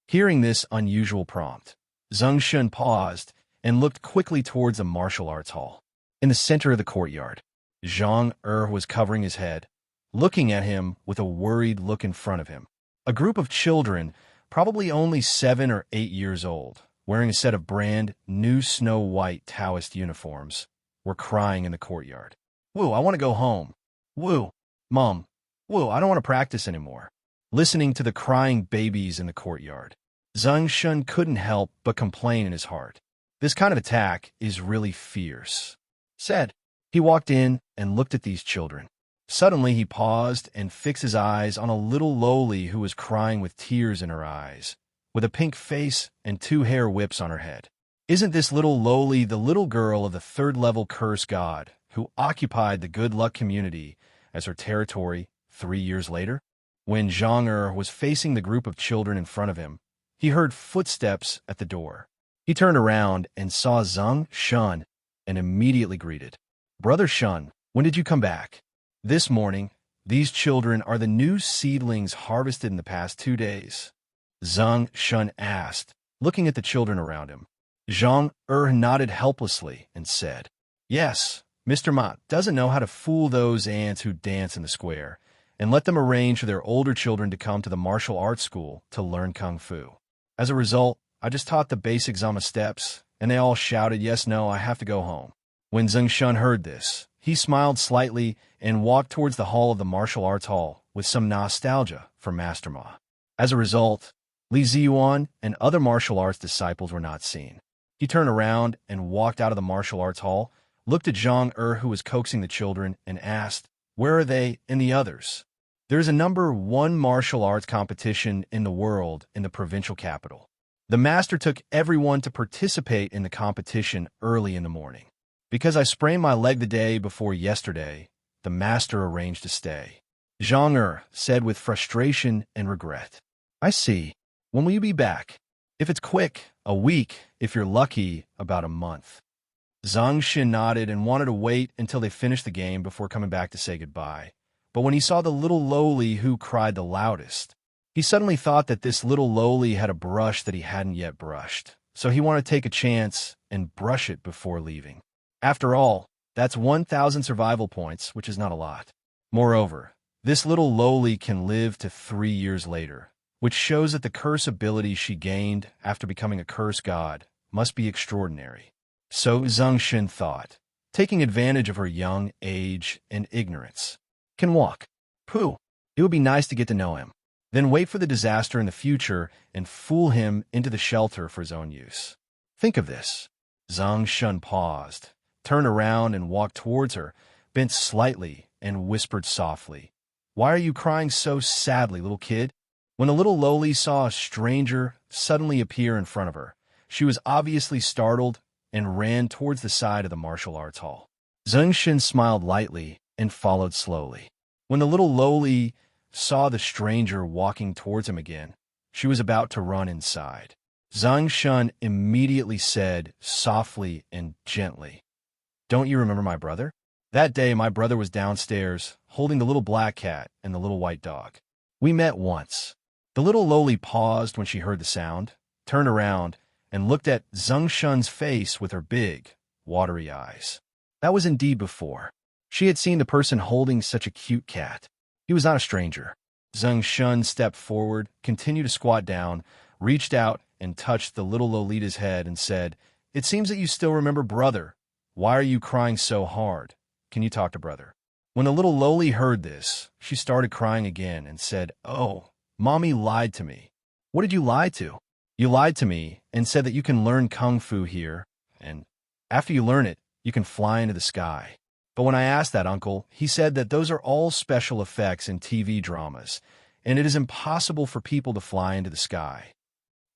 Hearing this unusual prompt, Zeng Shen paused and looked quickly towards the martial arts hall. In the center of the courtyard, Zhang was covering his head, looking at him with a worried look in front of him. A group of children, probably only 7 or 8 years old, wearing a set of brand new snow-white Taoist uniforms, were crying in the courtyard. Woo, I want to go home. Woo, Mom. Woo, I don't want to practice anymore. Listening to the crying babies in the courtyard, Zeng Shen couldn't help but complain in his heart. This kind of attack is really fierce. Said. He walked in and looked at these children. Suddenly he paused and fixed his eyes on a little lowly who was crying with tears in her eyes, with a pink face and 2 hair whips on her head. Isn't this little lowly the little girl of the third-level curse god who occupied the good luck community as her territory 3 years later? When Zhang was facing the group of children in front of him, he heard footsteps at the door. He turned around and saw Zeng Shen and immediately greeted. Brother Shen, when did you come back? This morning. These children are the new seedlings harvested in the past 2 days. Zeng Shen asked, looking at the children around him. Zhang nodded helplessly and said, Yes, Mr. Ma doesn't know how to fool those ants who dance in the square, and let them arrange for their older children to come to the martial arts school to learn kung fu. As a result, I just taught the basic Zama steps, and they all shouted, Yes, no, I have to go home. When Zeng Shen heard this, he smiled slightly and walked towards the hall of the martial arts hall with some nostalgia for Master Ma. As a result, Li Ziyuan and other martial arts disciples were not seen. He turned around and walked out of the martial arts hall, looked at Zhang who was coaxing the children, and asked, Where are they and the others? There is a number 1 martial arts competition in the world in the provincial capital. The master took everyone to participate in the competition early in the morning. Because I sprained my leg the day before yesterday, the master arranged to stay. Zhang said with frustration and regret. I see. When will you be back? If it's quick, a week. If you're lucky, about a month. Zeng Shen nodded and wanted to wait until they finished the game before coming back to say goodbye. But when he saw the little lowly who cried the loudest, he suddenly thought that this little lowly had a brush that he hadn't yet brushed. So he wanted to take a chance and brush it before leaving. After all, that's 1,000 survival points, which is not a lot. Moreover, this little lowly can live to 3 years later, which shows that the curse ability she gained after becoming a curse god must be extraordinary. So Zeng Shen thought, taking advantage of her young age and ignorance. Can walk. Pooh. It would be nice to get to know him. Then wait for the disaster in the future and fool him into the shelter for his own use. Think of this. Zeng Shen paused, turned around and walked towards her, bent slightly and whispered softly, Why are you crying so sadly, little kid? When the little lowly saw a stranger suddenly appear in front of her, she was obviously startled and ran towards the side of the martial arts hall. Zeng Shen smiled lightly and followed slowly. When the little lowly saw the stranger walking towards him again, she was about to run inside. Zeng Shen immediately said, softly and gently, Don't you remember my brother? That day my brother was downstairs, holding the little black cat and the little white dog. We met once. The little lowly paused when she heard the sound, turned around, and looked at Zeng Shen's face with her big, watery eyes. That was indeed before. She had seen the person holding such a cute cat. He was not a stranger. Zeng Shen stepped forward, continued to squat down, reached out and touched the little Lolita's head and said, "It seems that you still remember brother. Why are you crying so hard? Can you talk to brother?" When the little lowly heard this, she started crying again and said, "Oh, Mommy lied to me." "What did you lie to?" "You lied to me and said that you can learn kung fu here, and after you learn it, you can fly into the sky. But when I asked that uncle, he said that those are all special effects in TV dramas, and it is impossible for people to fly into the sky."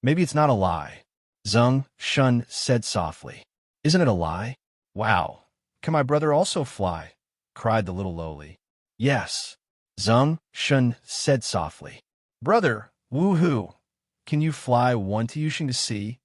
"Maybe it's not a lie," Zeng Shen said softly. "Isn't it a lie?" "Wow, can my brother also fly?" cried the little lowly. "Yes," Zeng Shen said softly. "Brother, woohoo! Can you fly one to Yushing to see?"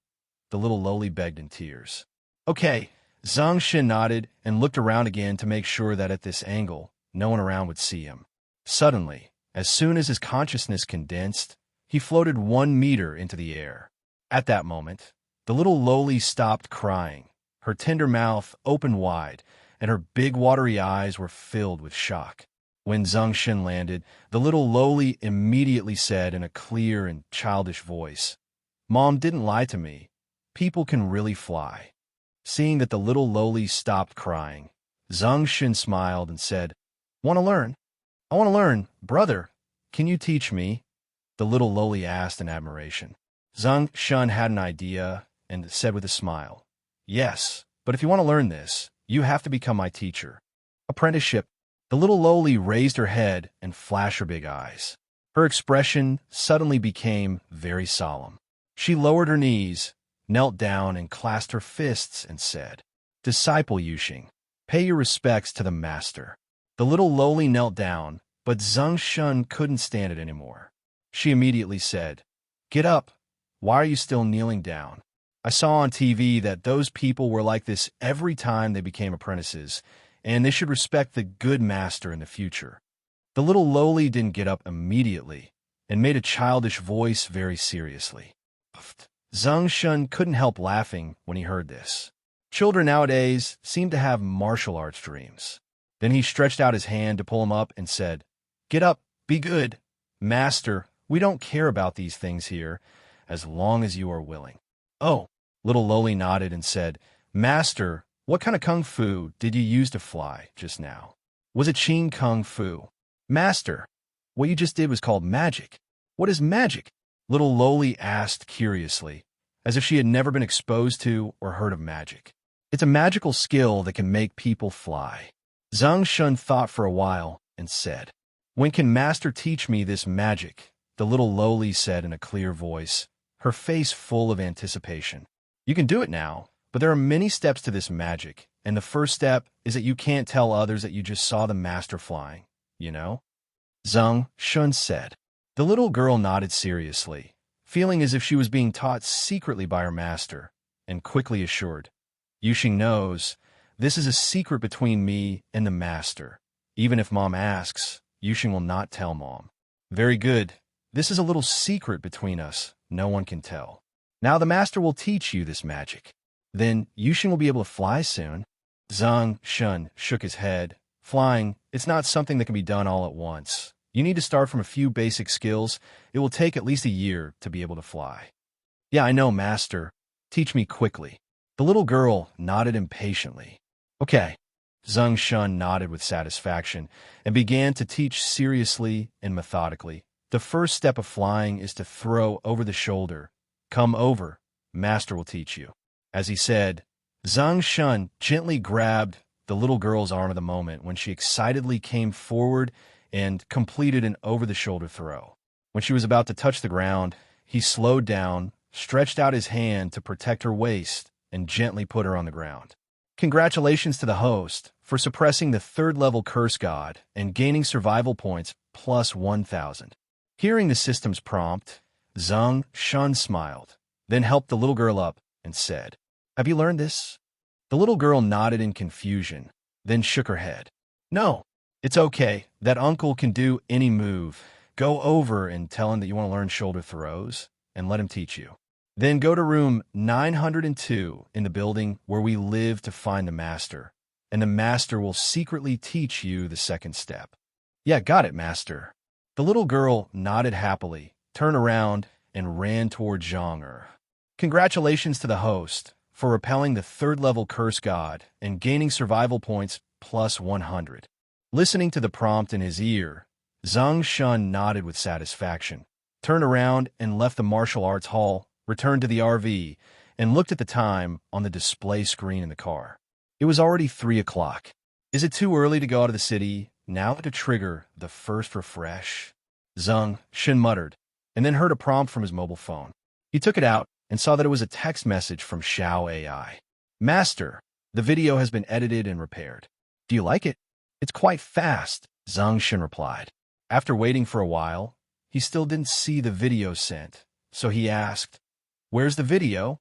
The little lowly begged in tears. "Okay." Zeng Shen nodded and looked around again to make sure that at this angle, no one around would see him. Suddenly, as soon as his consciousness condensed, he floated 1 meter into the air. At that moment, the little lowly stopped crying. Her tender mouth opened wide, and her big watery eyes were filled with shock. When Zeng Shen landed, the little lowly immediately said in a clear and childish voice, "Mom didn't lie to me. People can really fly." Seeing that the little lowly stopped crying, Zeng Shen smiled and said, "Want to learn?" "I want to learn. Brother, can you teach me?" the little lowly asked in admiration. Zeng Shen had an idea and said with a smile, "Yes, but if you want to learn this, you have to become my teacher." "Apprenticeship." The little lowly raised her head and flashed her big eyes. Her expression suddenly became very solemn. She lowered her knees, knelt down and clasped her fists and said, "Disciple Yushing, pay your respects to the master." The little lowly knelt down, but Zeng Shen couldn't stand it anymore. She immediately said, "Get up. Why are you still kneeling down? I saw on TV that those people were like this every time they became apprentices, and they should respect the good master in the future." The little lowly didn't get up immediately and made a childish voice very seriously. Zeng Shen couldn't help laughing when he heard this. Children nowadays seem to have martial arts dreams. Then he stretched out his hand to pull him up and said, "Get up, be good. Master, we don't care about these things here, as long as you are willing." "Oh." Little lowly nodded and said, "Master, what kind of kung fu did you use to fly just now? Was it Qing Kung Fu?" "Master, what you just did was called magic." "What is magic?" Little lowly asked curiously, as if she had never been exposed to or heard of magic. "It's a magical skill that can make people fly." Zeng Shen thought for a while and said, "When can Master teach me this magic?" the little lowly said in a clear voice, her face full of anticipation. "You can do it now, but there are many steps to this magic, and the first step is that you can't tell others that you just saw the master flying, you know?" Zeng Shen said. The little girl nodded seriously, feeling as if she was being taught secretly by her master, and quickly assured, "Yushing knows, this is a secret between me and the master. Even if Mom asks, Yushing will not tell Mom." "Very good. This is a little secret between us. No one can tell. Now the master will teach you this magic. Then Yushing will be able to fly soon." Zeng Shen shook his head. "Flying, it's not something that can be done all at once. You need to start from a few basic skills. It will take at least a year to be able to fly." "Yeah, I know, master. Teach me quickly." The little girl nodded impatiently. "Okay." Zeng Shen nodded with satisfaction and began to teach seriously and methodically. "The first step of flying is to throw over the shoulder. Come over. Master will teach you." As he said, Zeng Shen gently grabbed the little girl's arm at the moment when she excitedly came forward and completed an over-the-shoulder throw. When she was about to touch the ground, he slowed down, stretched out his hand to protect her waist, and gently put her on the ground. Congratulations to the host for suppressing the third-level curse god and gaining survival points plus 1,000. Hearing the system's prompt, Zeng Shen smiled, then helped the little girl up and said, "Have you learned this?" The little girl nodded in confusion, then shook her head. "No, It's okay. That uncle can do any move. Go over and tell him that you want to learn shoulder throws, and let him teach you. Then go to room 902 in the building where we live to find the master, and the master will secretly teach you the second step. Yeah, got it, master. The little girl nodded happily, turned around, and ran toward Zhang. Congratulations to the host for repelling the third-level curse god and gaining survival points plus 100. Listening to the prompt in his ear, Zeng Shen nodded with satisfaction, turned around and left the martial arts hall, returned to the RV, and looked at the time on the display screen in the car. It was already 3 o'clock. Is it too early to go out of the city now to trigger the first refresh? Zeng Shen muttered, and then heard a prompt from his mobile phone. He took it out and saw that it was a text message from Xiao AI. Master, the video has been edited and repaired. Do you like it? It's quite fast, Zeng Shen replied. After waiting for a while, he still didn't see the video sent, so he asked, "Where's the video?"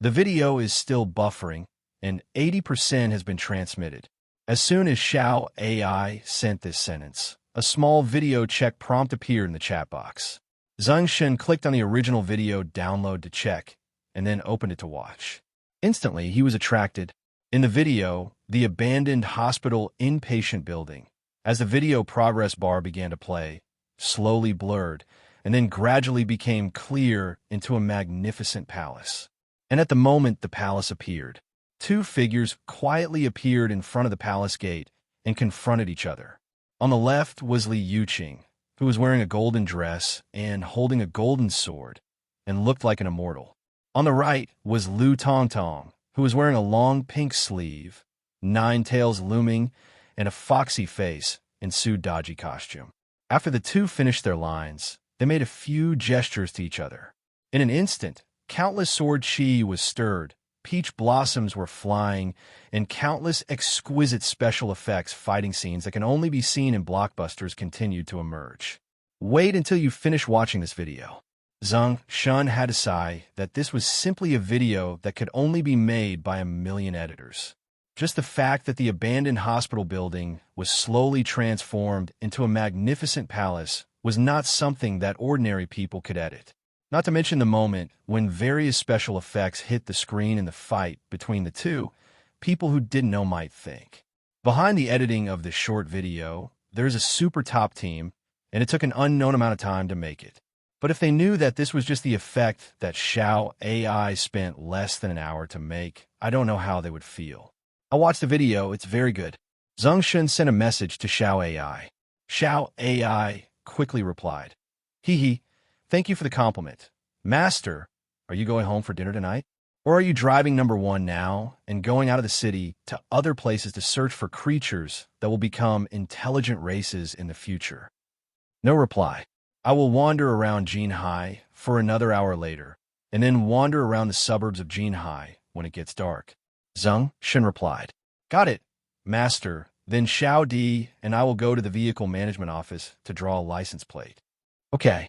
The video is still buffering, and 80% has been transmitted. As soon as Xiao AI sent this sentence, a small video check prompt appeared in the chat box. Zeng Shen clicked on the original video download to check, and then opened it to watch. Instantly, he was attracted. In the video, the abandoned hospital inpatient building, as the video progress bar began to play, slowly blurred, and then gradually became clear into a magnificent palace. And at the moment the palace appeared, 2 figures quietly appeared in front of the palace gate and confronted each other. On the left was Li Yuqing, who was wearing a golden dress and holding a golden sword, and looked like an immortal. On the right was Lu Tongtong, who was wearing a long pink sleeve, 9 tails looming, and a foxy face in Su dodgy costume. After the 2 finished their lines, they made a few gestures to each other. In an instant, countless sword chi was stirred, peach blossoms were flying, and countless exquisite special effects fighting scenes that can only be seen in blockbusters continued to emerge. Wait until you finish watching this video. Zeng Shen had to sigh that this was simply a video that could only be made by 1,000,000 editors. Just the fact that the abandoned hospital building was slowly transformed into a magnificent palace was not something that ordinary people could edit. Not to mention the moment when various special effects hit the screen in the fight between the 2, people who didn't know might think. Behind the editing of this short video, there's a super top team, and it took an unknown amount of time to make it. But if they knew that this was just the effect that Xiao AI spent less than an hour to make, I don't know how they would feel. I watched the video, it's very good. Zeng Shen sent a message to Xiao AI. Xiao AI quickly replied, "Hee, thank you for the compliment. Master, are you going home for dinner tonight? Or are you driving number 1 now and going out of the city to other places to search for creatures that will become intelligent races in the future?" No reply. I will wander around Jinhai for another hour later, and then wander around the suburbs of Jinhai when it gets dark. Zeng Shen replied, "Got it, Master. Then Xiao Di and I will go to the vehicle management office to draw a license plate." Okay,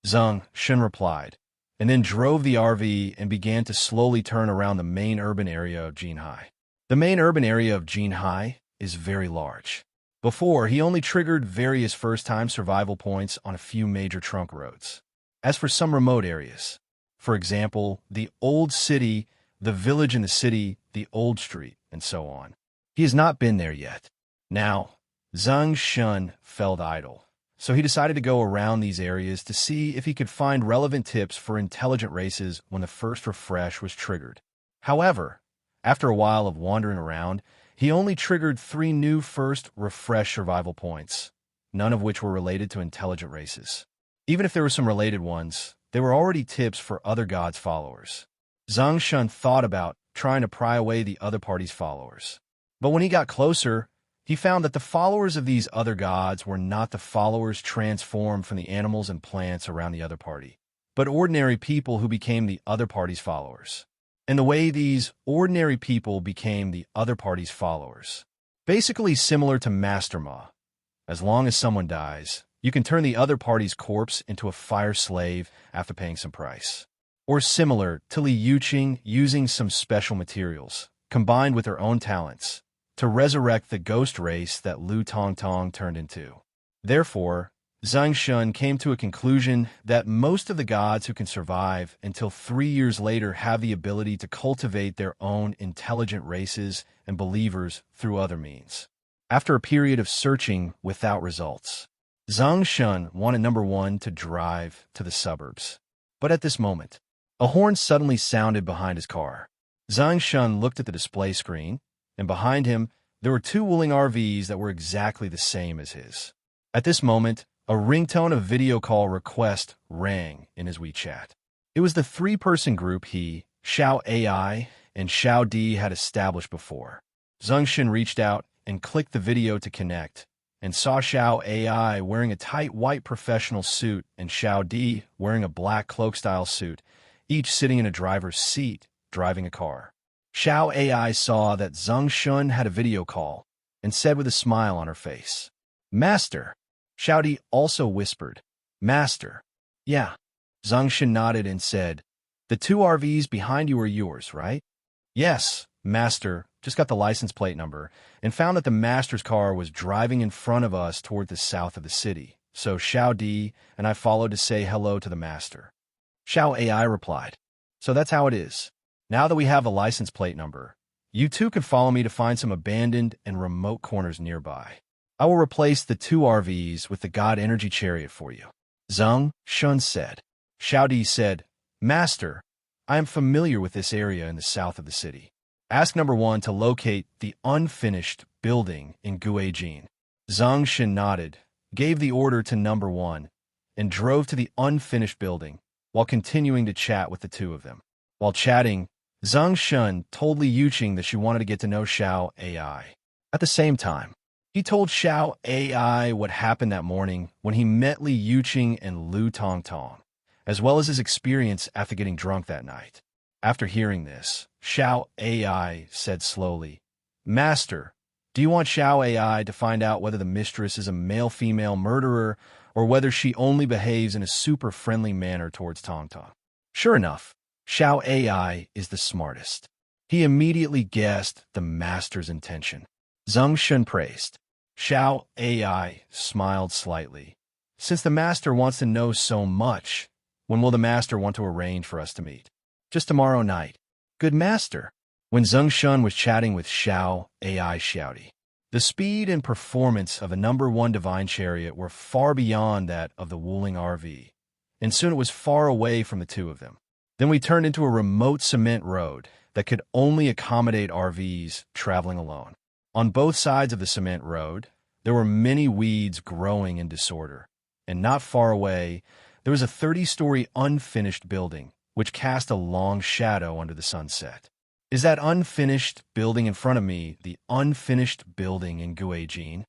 Zeng Shen replied, and then drove the RV and began to slowly turn around the main urban area of Jinhai. The main urban area of Jinhai is very large. Before, he only triggered various first-time survival points on a few major trunk roads. As for some remote areas, for example, the old city, the village in the city, the old street, and so on, he has not been there yet. Now, Zeng Shen felt idle, so he decided to go around these areas to see if he could find relevant tips for intelligent races when the first refresh was triggered. However, after a while of wandering around, he only triggered 3 new first refresh survival points, none of which were related to intelligent races. Even if there were some related ones, they were already tips for other gods' followers. Zeng Shen thought about trying to pry away the other party's followers. But when he got closer, he found that the followers of these other gods were not the followers transformed from the animals and plants around the other party, but ordinary people who became the other party's followers. And the way these ordinary people became the other party's followers. Basically similar to Master Ma. As long as someone dies, you can turn the other party's corpse into a fire slave after paying some price. Or similar to Li Yuqing using some special materials, combined with her own talents, to resurrect the ghost race that Lu Tongtong turned into. Therefore, Zeng Shen came to a conclusion that most of the gods who can survive until 3 years later have the ability to cultivate their own intelligent races and believers through other means. After a period of searching without results, Zeng Shen wanted number 1 to drive to the suburbs. But at this moment, a horn suddenly sounded behind his car. Zeng Shen looked at the display screen, and behind him, there were 2 Wuling RVs that were exactly the same as his. At this moment, a ringtone of video call request rang in his WeChat. It was the 3-person group he, Xiao AI, and Xiao D had established before. Zeng Shen reached out and clicked the video to connect, and saw Xiao AI wearing a tight white professional suit and Xiao D wearing a black cloak-style suit, each sitting in a driver's seat, driving a car. Xiao AI saw that Zeng Shen had a video call and said with a smile on her face, "Master." Xiao D also whispered, "Master." "Yeah." Zeng Shen nodded and said, "The 2 RVs behind you are yours, right?" "Yes, Master. Just got the license plate number and found that the Master's car was driving in front of us toward the south of the city. So Xiao D and I followed to say hello to the Master." Xiao AI replied, "So that's how it is. Now that we have a license plate number, you 2 can follow me to find some abandoned and remote corners nearby. I will replace the 2 RVs with the God Energy Chariot for you." Zeng Shen said. Xiao Di said, "Master, I am familiar with this area in the south of the city. Ask number 1 to locate the unfinished building in Guijin." Zeng Shen nodded, gave the order to number 1, and drove to the unfinished building while continuing to chat with the 2 of them. While chatting, Zeng Shen told Li Yuqing that she wanted to get to know Xiao AI. At the same time, he told Xiao AI what happened that morning when he met Li Yuqing and Lu Tongtong, as well as his experience after getting drunk that night. After hearing this, Xiao AI said slowly, "Master, do you want Xiao AI to find out whether the mistress is a male-female murderer or whether she only behaves in a super friendly manner towards Tongtong?" Sure enough, Xiao AI is the smartest. He immediately guessed the Master's intention. Zeng Shen praised. Xiao AI smiled slightly. "Since the Master wants to know so much, when will the Master want to arrange for us to meet?" "Just tomorrow night." "Good Master." When Zeng Shen was chatting with Xiao AI shouty, the speed and performance of a number 1 divine chariot were far beyond that of the Wuling RV, and soon it was far away from the 2 of them. Then we turned into a remote cement road that could only accommodate RVs traveling alone. On both sides of the cement road, there were many weeds growing in disorder, and not far away, there was a 30-story unfinished building, which cast a long shadow under the sunset. "Is that unfinished building in front of me the unfinished building in Guijin?"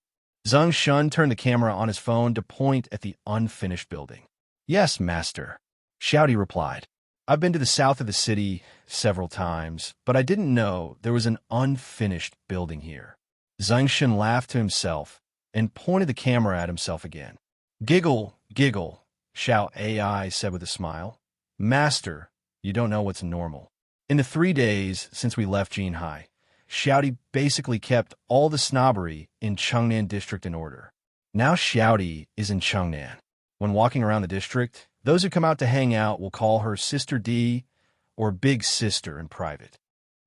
Zeng Shen turned the camera on his phone to point at the unfinished building. "Yes, Master." Xiaodi replied, "I've been to the south of the city several times, but I didn't know there was an unfinished building here." Zeng Shen laughed to himself and pointed the camera at himself again. "Giggle, giggle," Xiao AI said with a smile. "Master, you don't know what's normal." In the 3 days since we left Jinhai, Xiaodi basically kept all the snobbery in Chengnan district in order. Now Xiaodi is in Chengnan. When walking around the district, those who come out to hang out will call her Sister D or Big Sister in private.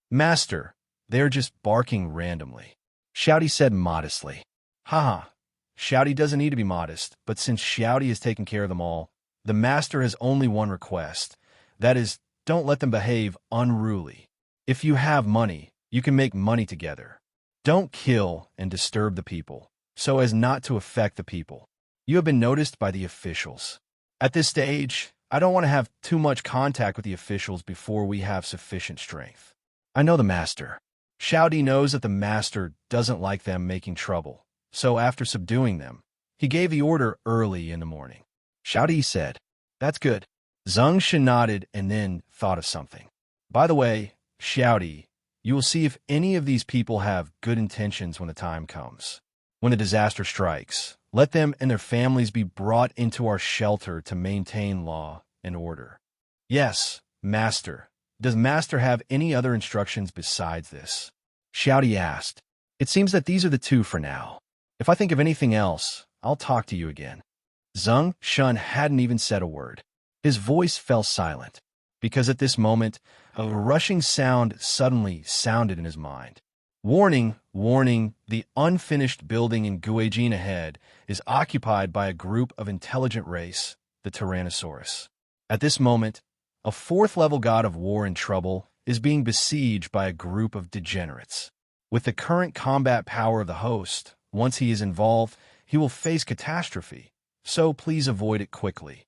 "Master, they are just barking randomly," Xiaodi said modestly. "Haha, Xiaodi doesn't need to be modest, but since Xiaodi has taken care of them all, the Master has only one request. That is, don't let them behave unruly. If you have money, you can make money together. Don't kill and disturb the people, so as not to affect the people. You have been noticed by the officials. At this stage, I don't want to have too much contact with the officials before we have sufficient strength." "I know the Master." Xiaodi knows that the Master doesn't like them making trouble, so after subduing them, he gave the order early in the morning. Xiaodi said, "That's good." Zeng Shen nodded and then thought of something. "By the way, Xiaodi, you will see if any of these people have good intentions when the time comes. When the disaster strikes, let them and their families be brought into our shelter to maintain law and order." "Yes, Master. Does Master have any other instructions besides this?" Xiaodi asked. It seems that these are the two for now. If I think of anything else, I'll talk to you again. Zeng Shen hadn't even said a word. His voice fell silent, because at this moment, a rushing sound suddenly sounded in his mind. Warning, warning, the unfinished building in Guijin ahead is occupied by a group of intelligent race, the Tyrannosaurus. At this moment, a fourth-level god of war in trouble is being besieged by a group of degenerates. With the current combat power of the host, once he is involved, he will face catastrophe, so please avoid it quickly.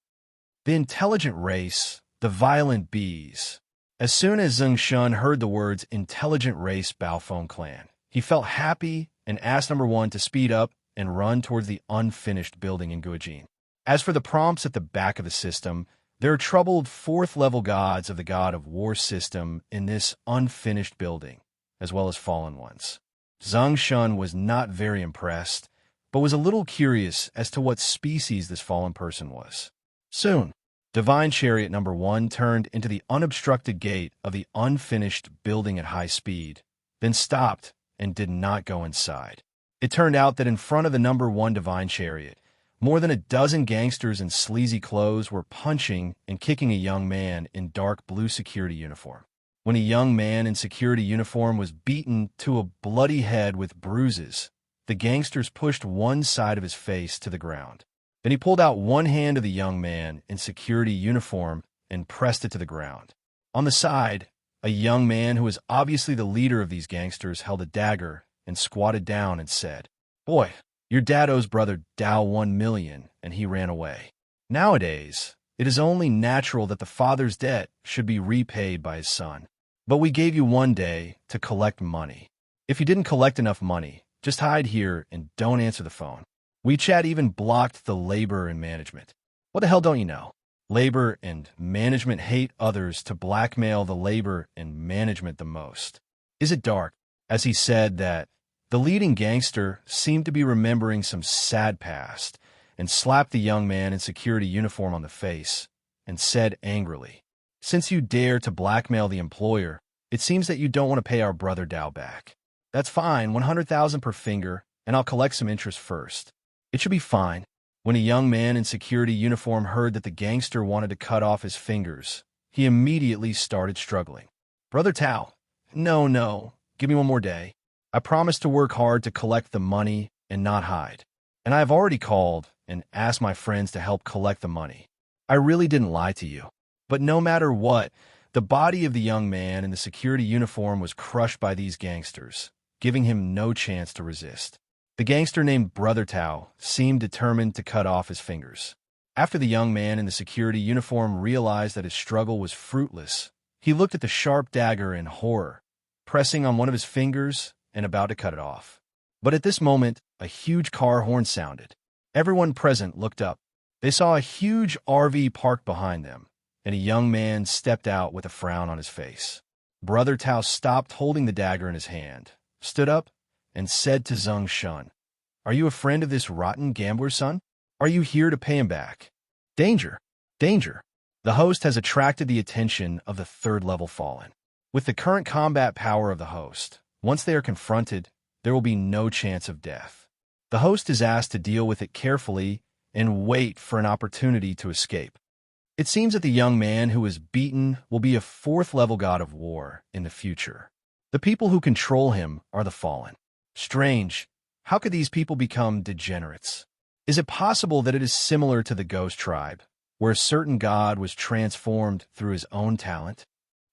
The intelligent race, the violent bees. As soon as Zeng Shen heard the words intelligent race Baofeng clan, he felt happy and asked number 1 to speed up and run towards the unfinished building in Guijin. As for the prompts at the back of the system, there are troubled fourth-level gods of the god of war system in this unfinished building, as well as fallen ones. Zeng Shen was not very impressed, but was a little curious as to what species this fallen person was. Soon, Divine Chariot number 1 turned into the unobstructed gate of the unfinished building at high speed, then stopped and did not go inside. It turned out that in front of the number 1 Divine Chariot, more than a dozen gangsters in sleazy clothes were punching and kicking a young man in dark blue security uniform. When a young man in security uniform was beaten to a bloody head with bruises, the gangsters pushed one side of his face to the ground. Then he pulled out one hand of the young man in security uniform and pressed it to the ground. On the side, a young man who was obviously the leader of these gangsters held a dagger and squatted down and said, "Boy, your dad owes brother Dao 1 million, and he ran away. Nowadays, it is only natural that the father's debt should be repaid by his son. But we gave you 1 day to collect money. If you didn't collect enough money, just hide here and don't answer the phone." WeChat even blocked the labor and management. What the hell don't you know? Labor and management hate others to blackmail the labor and management the most. Is it dark? As he said that, the leading gangster seemed to be remembering some sad past and slapped the young man in security uniform on the face and said angrily, "Since you dare to blackmail the employer, it seems that you don't want to pay our brother Dao back. That's fine, 100,000 per finger, and I'll collect some interest first. It should be fine." When a young man in security uniform heard that the gangster wanted to cut off his fingers, he immediately started struggling. "Brother Tao, no, give me 1 more day. I promise to work hard to collect the money and not hide. And I have already called and asked my friends to help collect the money. I really didn't lie to you." But no matter what, the body of the young man in the security uniform was crushed by these gangsters, giving him no chance to resist. The gangster named Brother Tao seemed determined to cut off his fingers. After the young man in the security uniform realized that his struggle was fruitless, he looked at the sharp dagger in horror, pressing on one of his fingers and about to cut it off. But at this moment, a huge car horn sounded. Everyone present looked up. They saw a huge RV parked behind them, and a young man stepped out with a frown on his face. Brother Tao stopped holding the dagger in his hand, stood up, and said to Zeng Shen, "Are you a friend of this rotten gambler's son? Are you here to pay him back? Danger! Danger!" The host has attracted the attention of the third-level fallen. With the current combat power of the host, once they are confronted, there will be no chance of death. The host is asked to deal with it carefully and wait for an opportunity to escape. It seems that the young man who was beaten will be a fourth-level god of war in the future. The people who control him are the fallen. Strange, how could these people become degenerates? Is it possible that it is similar to the Ghost Tribe, where a certain god was transformed through his own talent?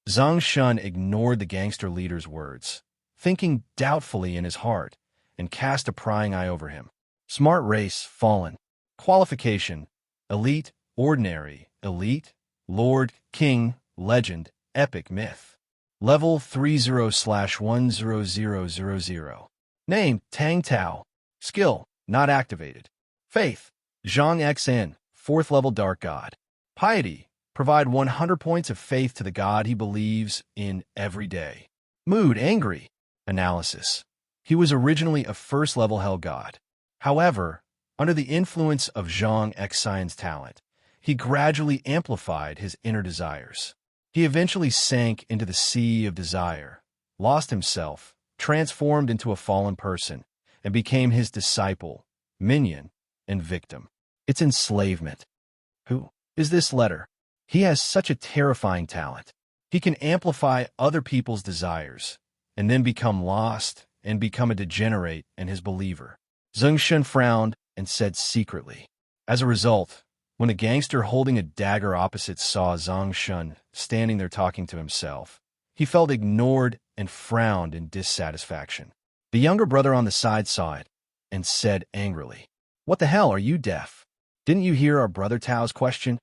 Zeng Shen ignored the gangster leader's words, thinking doubtfully in his heart, and cast a prying eye over him. Smart race, fallen. Qualification, elite, ordinary, elite, lord, king, legend, epic, myth. Level 30/10000. Name, Tang Tao. Skill, not activated. Faith, Zhang Xn, 4th level dark god. Piety, provide 100 points of faith to the god he believes in every day. Mood, angry. Analysis, he was originally a 1st level hell god. However, under the influence of Zhang Xin's talent, he gradually amplified his inner desires. He eventually sank into the sea of desire, lost himself, transformed into a fallen person, and became his disciple, minion, and victim. It's enslavement. Who is this letter? He has such a terrifying talent. He can amplify other people's desires, and then become lost and become a degenerate and his believer. Zeng Shen frowned and said secretly. As a result, when the gangster holding a dagger opposite saw Zeng Shen standing there talking to himself, he felt ignored and frowned in dissatisfaction. The younger brother on the side saw it and said angrily, "What the hell, are you deaf? Didn't you hear our brother Tao's question?"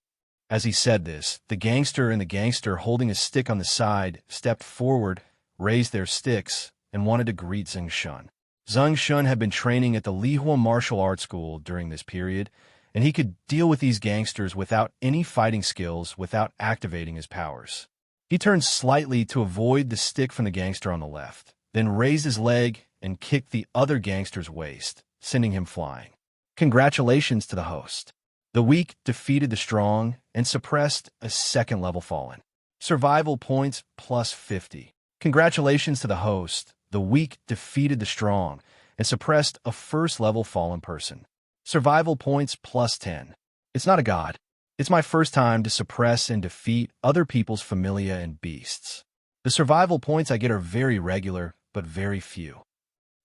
As he said this, the gangster holding a stick on the side stepped forward, raised their sticks, and wanted to greet Zeng Shen. Zeng Shen had been training at the Lihua Martial Arts School during this period, and he could deal with these gangsters without any fighting skills without activating his powers. He turned slightly to avoid the stick from the gangster on the left, then raised his leg and kicked the other gangster's waist, sending him flying. Congratulations to the host. The weak defeated the strong and suppressed a second-level fallen. Survival points plus 50. Congratulations to the host. The weak defeated the strong and suppressed a first-level fallen person. Survival points plus 10. It's not a god. It's my first time to suppress and defeat other people's familia and beasts. The survival points I get are very regular, but very few.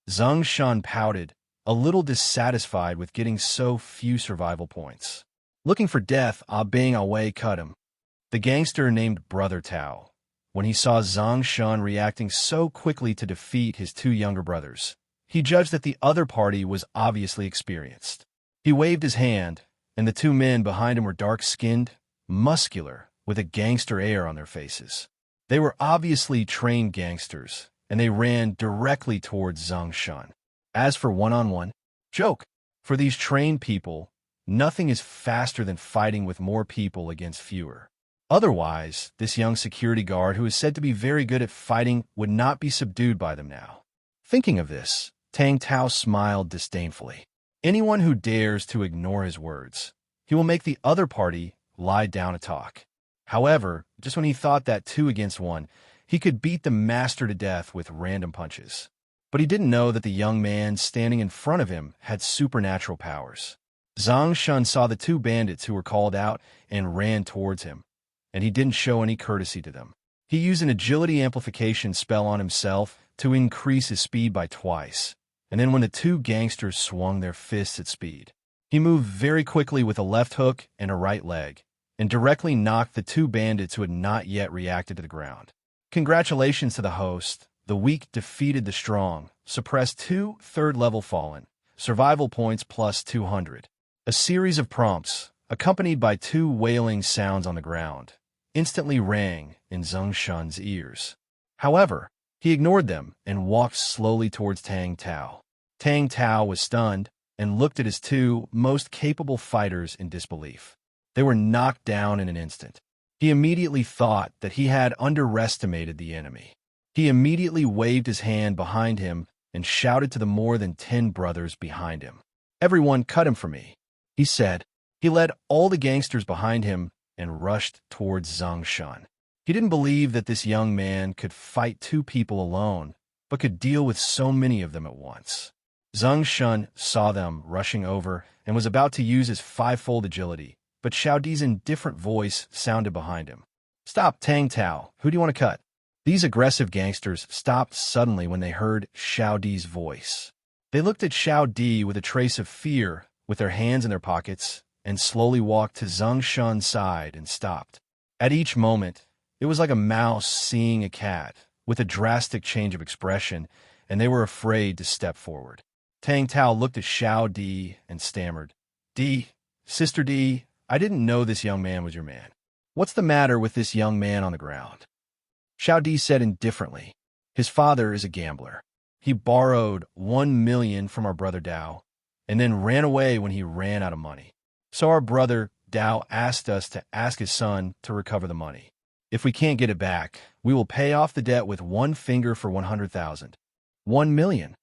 Zeng Shen pouted, a little dissatisfied with getting so few survival points. Looking for death, Bing Away cut him. The gangster named Brother Tao, when he saw Zeng Shen reacting so quickly to defeat his two younger brothers, he judged that the other party was obviously experienced. He waved his hand, and the two men behind him were dark-skinned, muscular, with a gangster air on their faces. They were obviously trained gangsters, and they ran directly towards Zeng Shen. As for one-on-one, joke. For these trained people, nothing is faster than fighting with more people against fewer. Otherwise, this young security guard who is said to be very good at fighting would not be subdued by them now. Thinking of this, Tang Tao smiled disdainfully. Anyone who dares to ignore his words, he will make the other party lie down to talk. However, just when he thought that 2 against 1, he could beat the master to death with random punches. But he didn't know that the young man standing in front of him had supernatural powers. Zeng Shen saw the 2 bandits who were called out and ran towards him, and he didn't show any courtesy to them. He used an agility amplification spell on himself to increase his speed by twice, and then when the 2 gangsters swung their fists at speed, he moved very quickly with a left hook and a right leg, and directly knocked the 2 bandits who had not yet reacted to the ground. Congratulations to the host. The weak defeated the strong, suppressed 2 third-level fallen, survival points plus 200. A series of prompts, accompanied by 2 wailing sounds on the ground, instantly rang in Zeng Shen's ears. However, he ignored them and walked slowly towards Tang Tao. Tang Tao was stunned and looked at his 2 most capable fighters in disbelief. They were knocked down in an instant. He immediately thought that he had underestimated the enemy. He immediately waved his hand behind him and shouted to the more than 10 brothers behind him. "Everyone cut him for me," he said. He led all the gangsters behind him and rushed towards Zeng Shen. He didn't believe that this young man could fight 2 people alone, but could deal with so many of them at once. Zeng Shen saw them rushing over and was about to use his 5-fold agility, but Xiao Di's indifferent voice sounded behind him. "Stop, Tang Tao. Who do you want to cut?" These aggressive gangsters stopped suddenly when they heard Xiao Di's voice. They looked at Xiao Di with a trace of fear, with their hands in their pockets, and slowly walked to Zeng Shen's side and stopped. At each moment, it was like a mouse seeing a cat, with a drastic change of expression, and they were afraid to step forward. Tang Tao looked at Xiao Di and stammered, "Di, Sister Di, I didn't know this young man was your man. What's the matter with this young man on the ground?" Xiao Di said indifferently, "His father is a gambler. He borrowed 1 million from our brother Dao, and then ran away when he ran out of money. So our brother Dao asked us to ask his son to recover the money. If we can't get it back, we will pay off the debt with 1 finger for 100,000. 1 million.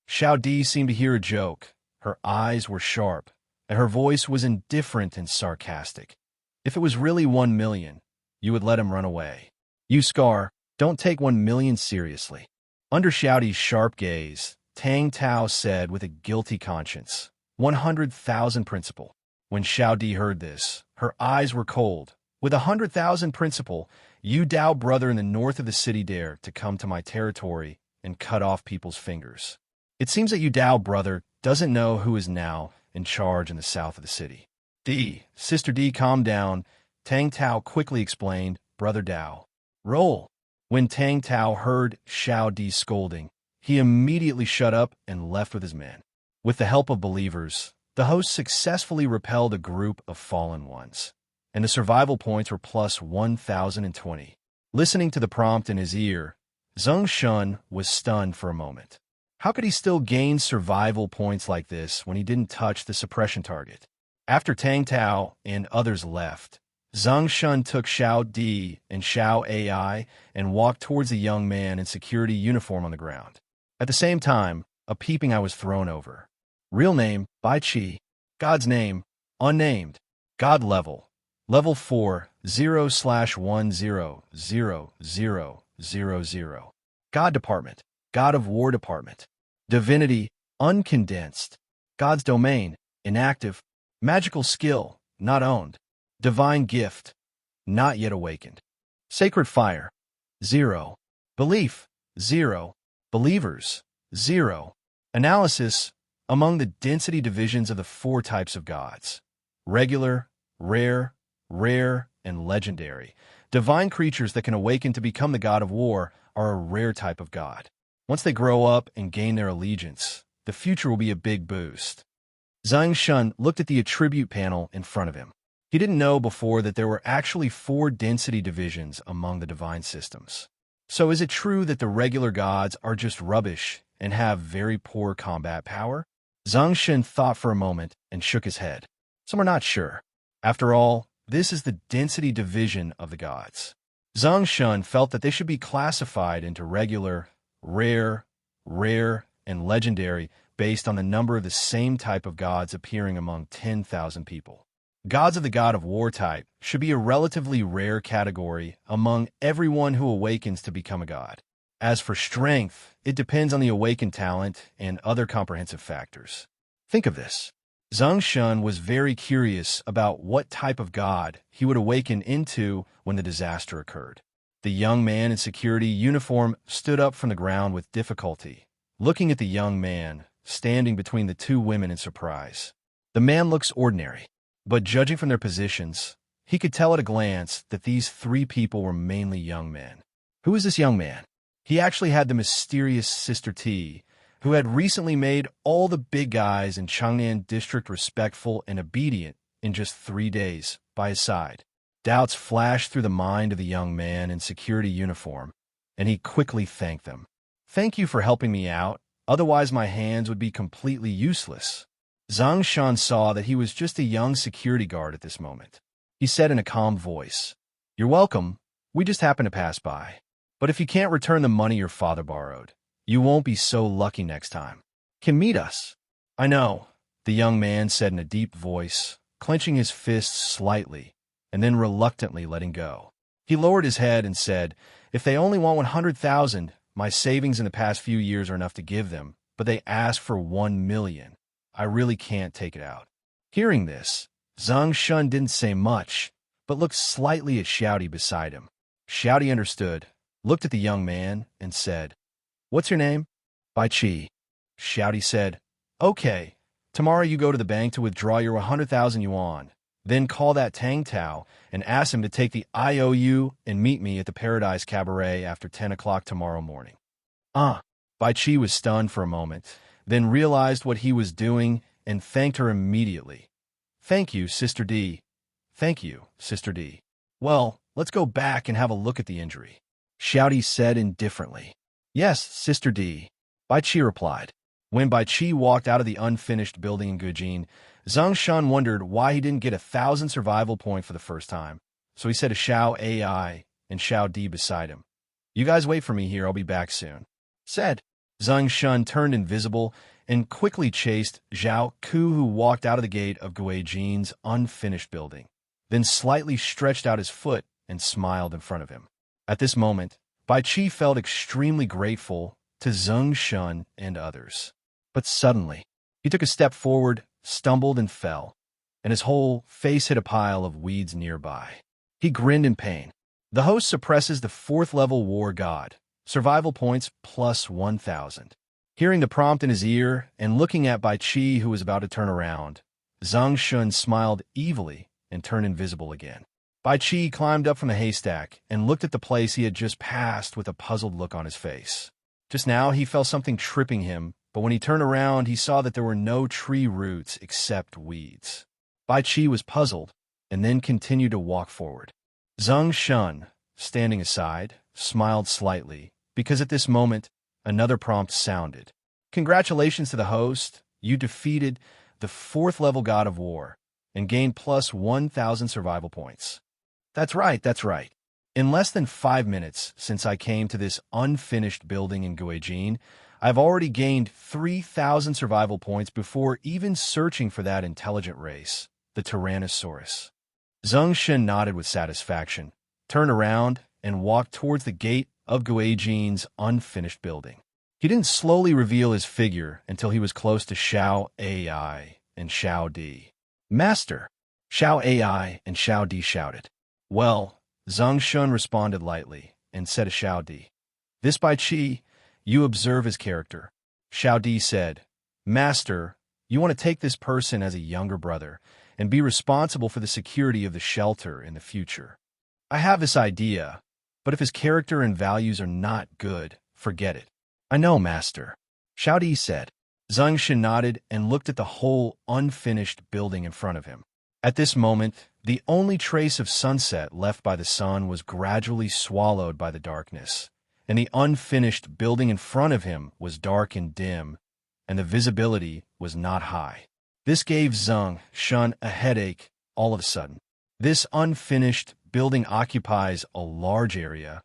Xiao Di seemed to hear a joke. Her eyes were sharp, and her voice was indifferent and sarcastic. If it was really 1 million, you would let him run away. You, Scar, don't take 1 million seriously. Under Xiaodi's sharp gaze, Tang Tao said with a guilty conscience, 100,000 principal. When Xiaodi heard this, her eyes were cold. With 100,000 principal, you Dao brother in the north of the city dare to come to my territory and cut off people's fingers. It seems that you Dao brother doesn't know who is now in charge in the south of the city. Sister D, calm down. Tang Tao quickly explained, Brother Dao. Roll. When Tang Tao heard Xiaodi's scolding, he immediately shut up and left with his men. With the help of believers, the host successfully repelled a group of fallen ones, and the survival points were plus 1,020. Listening to the prompt in his ear, Zeng Shen was stunned for a moment. How could he still gain survival points like this when he didn't touch the suppression target? After Tang Tao and others left, Zeng Shen took Xiao Di and Xiao AI and walked towards a young man in security uniform on the ground. At the same time, a peeping eye was thrown over. Real name, Bai Qi. God's name, unnamed. God level, level 4, 0/100000. God department, God of War department. Divinity, uncondensed. God's domain, inactive. Magical skill, not owned. Divine gift, not yet awakened. Sacred fire, 0. Belief, 0. Believers, 0. Analysis, among the density divisions of the 4 types of gods. Regular, rare, and legendary. Divine creatures that can awaken to become the god of war are a rare type of god. Once they grow up and gain their allegiance, the future will be a big boost. Zeng Shen looked at the attribute panel in front of him. He didn't know before that there were actually 4 density divisions among the divine systems. So is it true that the regular gods are just rubbish and have very poor combat power? Zeng Shen thought for a moment and shook his head. Some are not sure. After all, this is the density division of the gods. Zeng Shen felt that they should be classified into regular, rare, and legendary based on the number of the same type of gods appearing among 10,000 people. Gods of the God of War type should be a relatively rare category among everyone who awakens to become a god. As for strength, it depends on the awakened talent and other comprehensive factors. Think of this. Zeng Shen was very curious about what type of god he would awaken into when the disaster occurred. The young man in security uniform stood up from the ground with difficulty, looking at the young man standing between the 2 women in surprise. The man looks ordinary, but judging from their positions, he could tell at a glance that these 3 people were mainly young men. Who is this young man? He actually had the mysterious Sister T, who had recently made all the big guys in Changnan District respectful and obedient in just 3 days by his side. Doubts flashed through the mind of the young man in security uniform, and he quickly thanked them. Thank you for helping me out, otherwise my hands would be completely useless. Zeng Shen saw that he was just a young security guard at this moment. He said in a calm voice, You're welcome, we just happened to pass by. But if you can't return the money your father borrowed, you won't be so lucky next time. Can meet us. I know, the young man said in a deep voice, clenching his fists slightly, and then reluctantly letting go. He lowered his head and said, If they only want 100,000, my savings in the past few years are enough to give them, but they ask for 1 million. I really can't take it out. Hearing this, Zeng Shen didn't say much, but looked slightly at Xiaodi beside him. Xiaodi understood, looked at the young man, and said, What's your name? Bai Qi. Xiaodi said, Okay, tomorrow you go to the bank to withdraw your 100,000 yuan. Then call that Tang Tao and ask him to take the IOU and meet me at the Paradise Cabaret after 10 o'clock tomorrow morning. Bai Qi was stunned for a moment, then realized what he was doing and thanked her immediately. Thank you, Sister D. Thank you, Sister D. Well, let's go back and have a look at the injury. Xiaodi said indifferently. Yes, Sister D. Bai Qi replied. When Bai Qi walked out of the unfinished building in Gujin, Zeng Shen wondered why he didn't get 1,000 survival point for the first time. So he said to Xiao AI and Xiao Di beside him, You guys wait for me here, I'll be back soon. Said. Zeng Shen turned invisible and quickly chased Zhao Ku, who walked out of the gate of Guijin's unfinished building, then slightly stretched out his foot and smiled in front of him. At this moment, Bai Qi felt extremely grateful to Zeng Shen and others. But suddenly, he took a step forward, stumbled and fell, and his whole face hit a pile of weeds nearby. He grinned in pain. The host suppresses the 4th-level war god. Survival points plus 1,000. Hearing the prompt in his ear and looking at Bai Qi, who was about to turn around, Zeng Shen smiled evilly and turned invisible again. Bai Qi climbed up from the haystack and looked at the place he had just passed with a puzzled look on his face. Just now he felt something tripping him, but when he turned around, he saw that there were no tree roots except weeds. Bai Qi was puzzled and then continued to walk forward. Zeng Shen, standing aside, smiled slightly, because at this moment, another prompt sounded. Congratulations to the host. You defeated the 4th-level god of war and gained plus 1,000 survival points. That's right. In less than 5 minutes since I came to this unfinished building in Guijin, I've already gained 3,000 survival points before even searching for that intelligent race, the Tyrannosaurus. Zeng Shen nodded with satisfaction, turned around, and walked towards the gate of Guijin's unfinished building. He didn't slowly reveal his figure until he was close to Xiao Ai and Xiao Di. Master, Xiao Ai and Xiao Di shouted. Well, Zeng Shen responded lightly and said to Xiao Di, This Bai Qi, you observe his character. Xiao Di said, Master, you want to take this person as a younger brother and be responsible for the security of the shelter in the future. I have this idea, but if his character and values are not good, forget it. I know, Master, Xiao Di said. Zeng Shen nodded and looked at the whole unfinished building in front of him. At this moment, the only trace of sunset left by the sun was gradually swallowed by the darkness, and the unfinished building in front of him was dark and dim, and the visibility was not high. This gave Zeng Shen a headache all of a sudden. This unfinished building occupies a large area,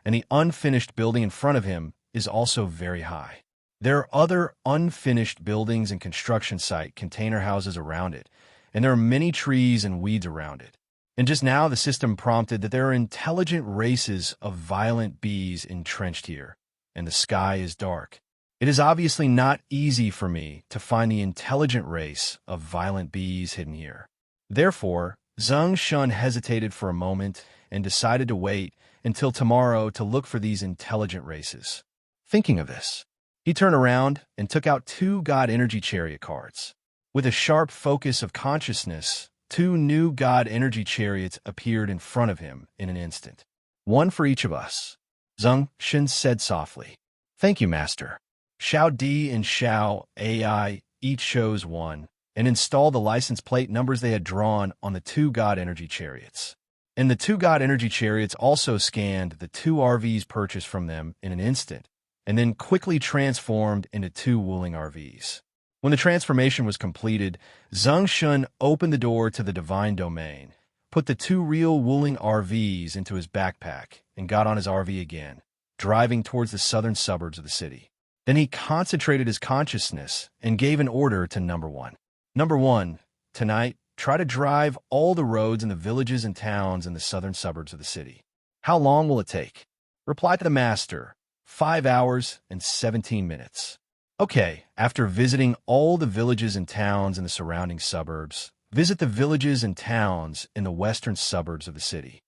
and the unfinished building in front of him is also very high. There are other unfinished buildings and construction site container houses around it, and there are many trees and weeds around it. And just now the system prompted that there are intelligent races of violent bees entrenched here, and the sky is dark. It is obviously not easy for me to find the intelligent race of violent bees hidden here. Therefore, Zeng Shen hesitated for a moment and decided to wait until tomorrow to look for these intelligent races. Thinking of this, he turned around and took out 2 God Energy Chariot cards. With a sharp focus of consciousness, 2 new God Energy Chariots appeared in front of him in an instant. One for each of us, Zeng Shen said softly. Thank you, Master. Xiao Di and Xiao Ai each chose one and installed the license plate numbers they had drawn on the 2 God Energy Chariots. And the 2 God Energy Chariots also scanned the 2 RVs purchased from them in an instant, and then quickly transformed into 2 Wuling RVs. When the transformation was completed, Zeng Shen opened the door to the divine domain, put the 2 real Wuling RVs into his backpack, and got on his RV again, driving towards the southern suburbs of the city. Then he concentrated his consciousness and gave an order to Number 1. Number 1, tonight, try to drive all the roads in the villages and towns in the southern suburbs of the city. How long will it take? Reply to the Master, 5 hours and 17 minutes. Okay, after visiting all the villages and towns in the surrounding suburbs, visit the villages and towns in the western suburbs of the city.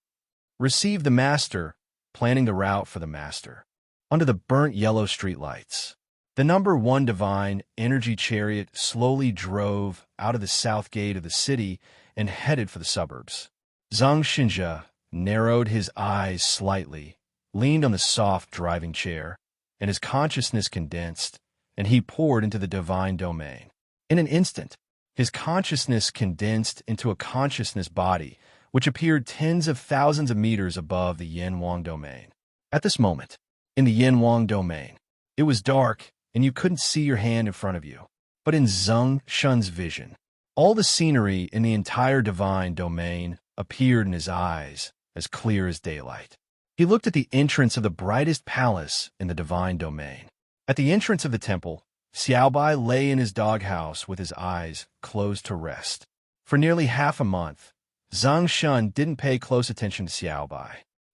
Receive the Master, planning the route for the Master. Under the burnt yellow streetlights, the Number 1 Divine Energy Chariot slowly drove out of the south gate of the city and headed for the suburbs. Zeng Shen narrowed his eyes slightly, leaned on the soft driving chair, and his consciousness condensed, and he poured into the divine domain. In an instant, his consciousness condensed into a consciousness body, which appeared tens of thousands of meters above the Yin Wang domain. At this moment, in the Yin Wang domain, it was dark, and you couldn't see your hand in front of you. But in Zeng Shen's vision, all the scenery in the entire divine domain appeared in his eyes as clear as daylight. He looked at the entrance of the brightest palace in the divine domain. At the entrance of the temple, Xiaobai lay in his doghouse with his eyes closed to rest. For nearly half a month, Zeng Shen didn't pay close attention to Xiaobai.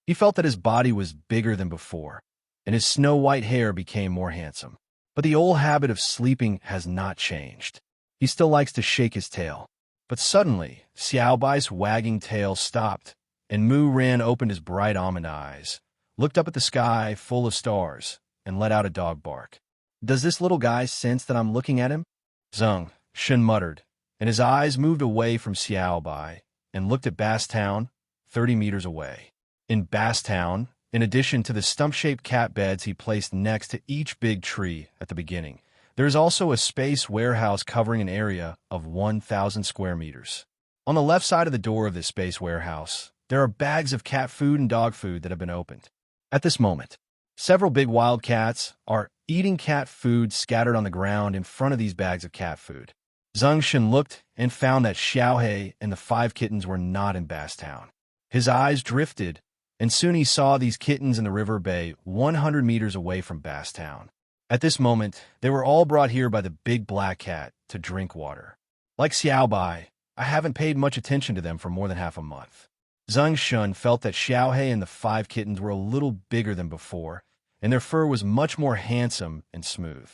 He felt that his body was bigger than before, and his snow-white hair became more handsome. But the old habit of sleeping has not changed. He still likes to shake his tail. But suddenly, Xiaobai's wagging tail stopped, and Mu Ran opened his bright almond eyes, looked up at the sky full of stars, and let out a dog bark. "Does this little guy sense that I'm looking at him?" Zeng Shen muttered, and his eyes moved away from Xiaobai and looked at Bass Town, 30 meters away. In Bass Town, in addition to the stump-shaped cat beds he placed next to each big tree at the beginning, there is also a space warehouse covering an area of 1,000 square meters. On the left side of the door of this space warehouse, there are bags of cat food and dog food that have been opened. At this moment, several big wild cats are eating cat food scattered on the ground in front of these bags of cat food. Zeng Shen looked and found that Xiaohei and the 5 kittens were not in Bass Town. His eyes drifted, and soon he saw these kittens in the river bay 100 meters away from Bass Town. At this moment, they were all brought here by the big black cat to drink water. Like Xiaobai, I haven't paid much attention to them for more than half a month. Zeng Shen felt that Xiaohei and the 5 kittens were a little bigger than before, and their fur was much more handsome and smooth.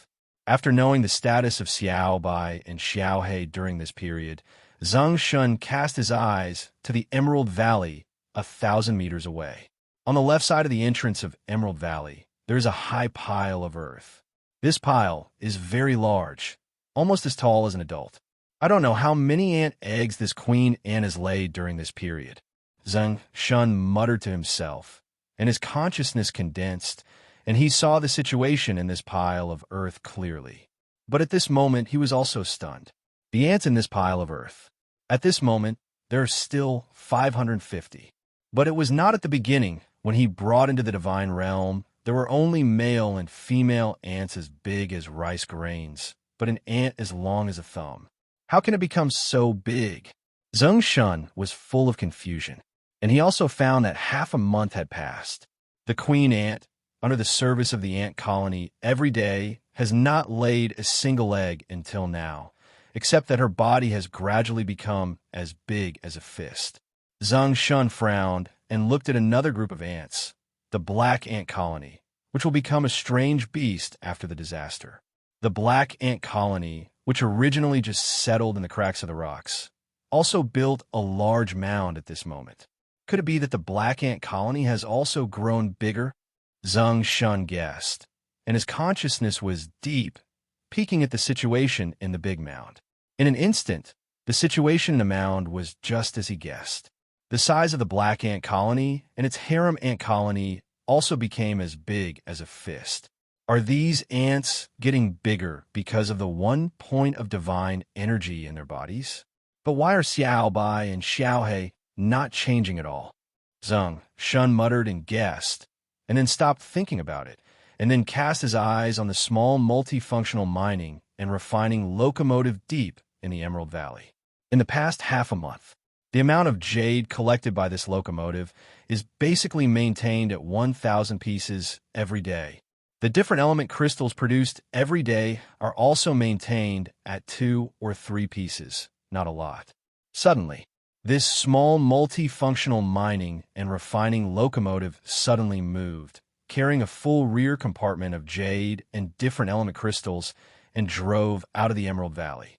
After knowing the status of Xiaobai and Xiaohei during this period, Zeng Shen cast his eyes to the Emerald Valley 1,000 meters away. On the left side of the entrance of Emerald Valley, there is a high pile of earth. This pile is very large, almost as tall as an adult. I don't know how many ant eggs this queen ant has laid during this period. Zeng Shen muttered to himself, and his consciousness condensed, and he saw the situation in this pile of earth clearly. But at this moment, he was also stunned. The ants in this pile of earth. At this moment, there are still 550. But it was not at the beginning, when he brought into the divine realm. There were only male and female ants as big as rice grains, but an ant as long as a thumb. How can it become so big? Zeng Shen was full of confusion, and he also found that half a month had passed. The queen ant, under the service of the ant colony every day, has not laid a single egg until now, except that her body has gradually become as big as a fist. Zeng Shen frowned and looked at another group of ants, the black ant colony, which will become a strange beast after the disaster. The black ant colony, which originally just settled in the cracks of the rocks, also built a large mound at this moment. Could it be that the black ant colony has also grown bigger? Zeng Shen guessed, and his consciousness was deep, peeking at the situation in the big mound. In an instant, the situation in the mound was just as he guessed. The size of the black ant colony and its harem ant colony also became as big as a fist. Are these ants getting bigger because of the one point of divine energy in their bodies? But why are Xiaobai and Xiaohei not changing at all? Zeng Shen muttered and guessed, and then stopped thinking about it, and then cast his eyes on the small multifunctional mining and refining locomotive deep in the Emerald Valley. In the past half a month, the amount of jade collected by this locomotive is basically maintained at 1,000 pieces every day. The different element crystals produced every day are also maintained at 2 or 3 pieces, not a lot. Suddenly, this small multifunctional mining and refining locomotive suddenly moved, carrying a full rear compartment of jade and different element crystals, and drove out of the Emerald Valley.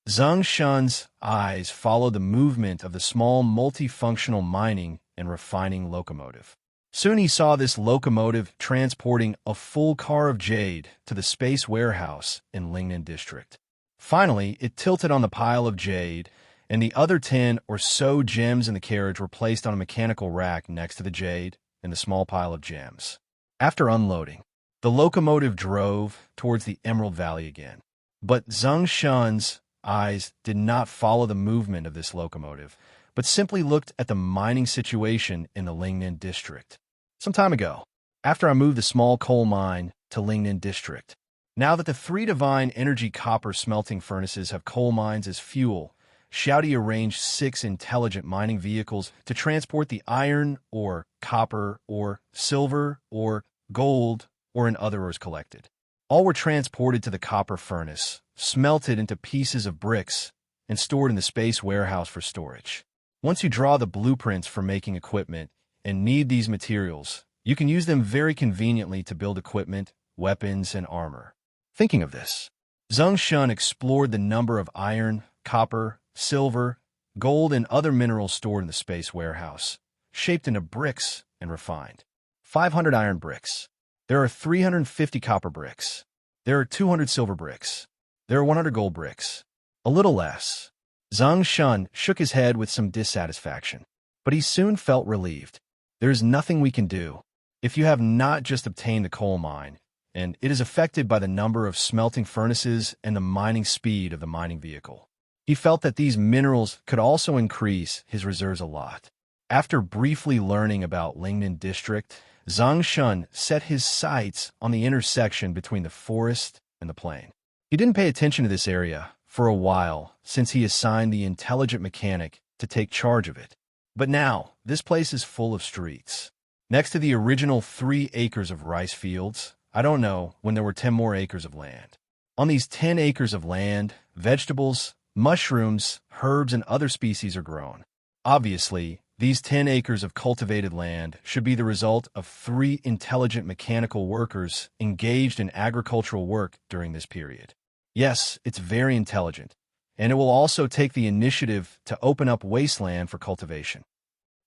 Zeng Shen's eyes followed the movement of the small multifunctional mining and refining locomotive. Soon he saw this locomotive transporting a full car of jade to the space warehouse in Lingnan District. Finally, it tilted on the pile of jade, and the other 10 or so gems in the carriage were placed on a mechanical rack next to the jade and the small pile of gems. After unloading, the locomotive drove towards the Emerald Valley again. But Zeng Shen's eyes did not follow the movement of this locomotive, but simply looked at the mining situation in the Lingnan District. Some time ago, after I moved the small coal mine to Lingnan District, now that the 3 divine energy copper smelting furnaces have coal mines as fuel, Xiaodi arranged 6 intelligent mining vehicles to transport the iron or copper or silver or gold or in other ores collected. All were transported to the copper furnace, smelted into pieces of bricks, and stored in the space warehouse for storage. Once you draw the blueprints for making equipment and need these materials, You can use them very conveniently to build equipment, weapons, and armor. Thinking of this, Zeng Shen explored the number of iron, copper, silver, gold, and other minerals stored in the space warehouse, shaped into bricks and refined. 500 iron bricks. There are 350 copper bricks. There are 200 silver bricks. There are 100 gold bricks. A little less. Zeng Shen shook his head with some dissatisfaction, but he soon felt relieved. There is nothing we can do. If you have not just obtained the coal mine, and it is affected by the number of smelting furnaces and the mining speed of the mining vehicle. He felt that these minerals could also increase his reserves a lot. After briefly learning about Lingnan District, Zeng Shen set his sights on the intersection between the forest and the plain. He didn't pay attention to this area for a while since he assigned the intelligent mechanic to take charge of it. But now, this place is full of streets. Next to the original 3 acres of rice fields, I don't know when there were 10 more acres of land. On these 10 acres of land, vegetables, mushrooms, herbs, and other species are grown. Obviously, these 10 acres of cultivated land should be the result of 3 intelligent mechanical workers engaged in agricultural work during this period. Yes, it's very intelligent, and it will also take the initiative to open up wasteland for cultivation.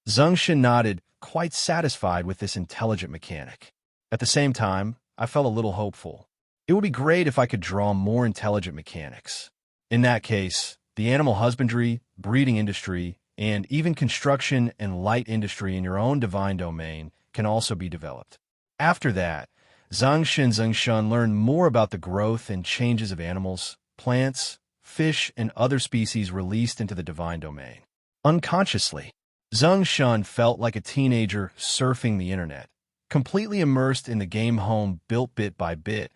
Zeng Shen nodded, quite satisfied with this intelligent mechanic. At the same time, I felt a little hopeful. It would be great if I could draw more intelligent mechanics. In that case, the animal husbandry, breeding industry, and even construction and light industry in your own divine domain can also be developed. After that, Zeng Shen learned more about the growth and changes of animals, plants, fish, and other species released into the divine domain. Unconsciously, Zeng Shen felt like a teenager surfing the internet, completely immersed in the game home built bit by bit,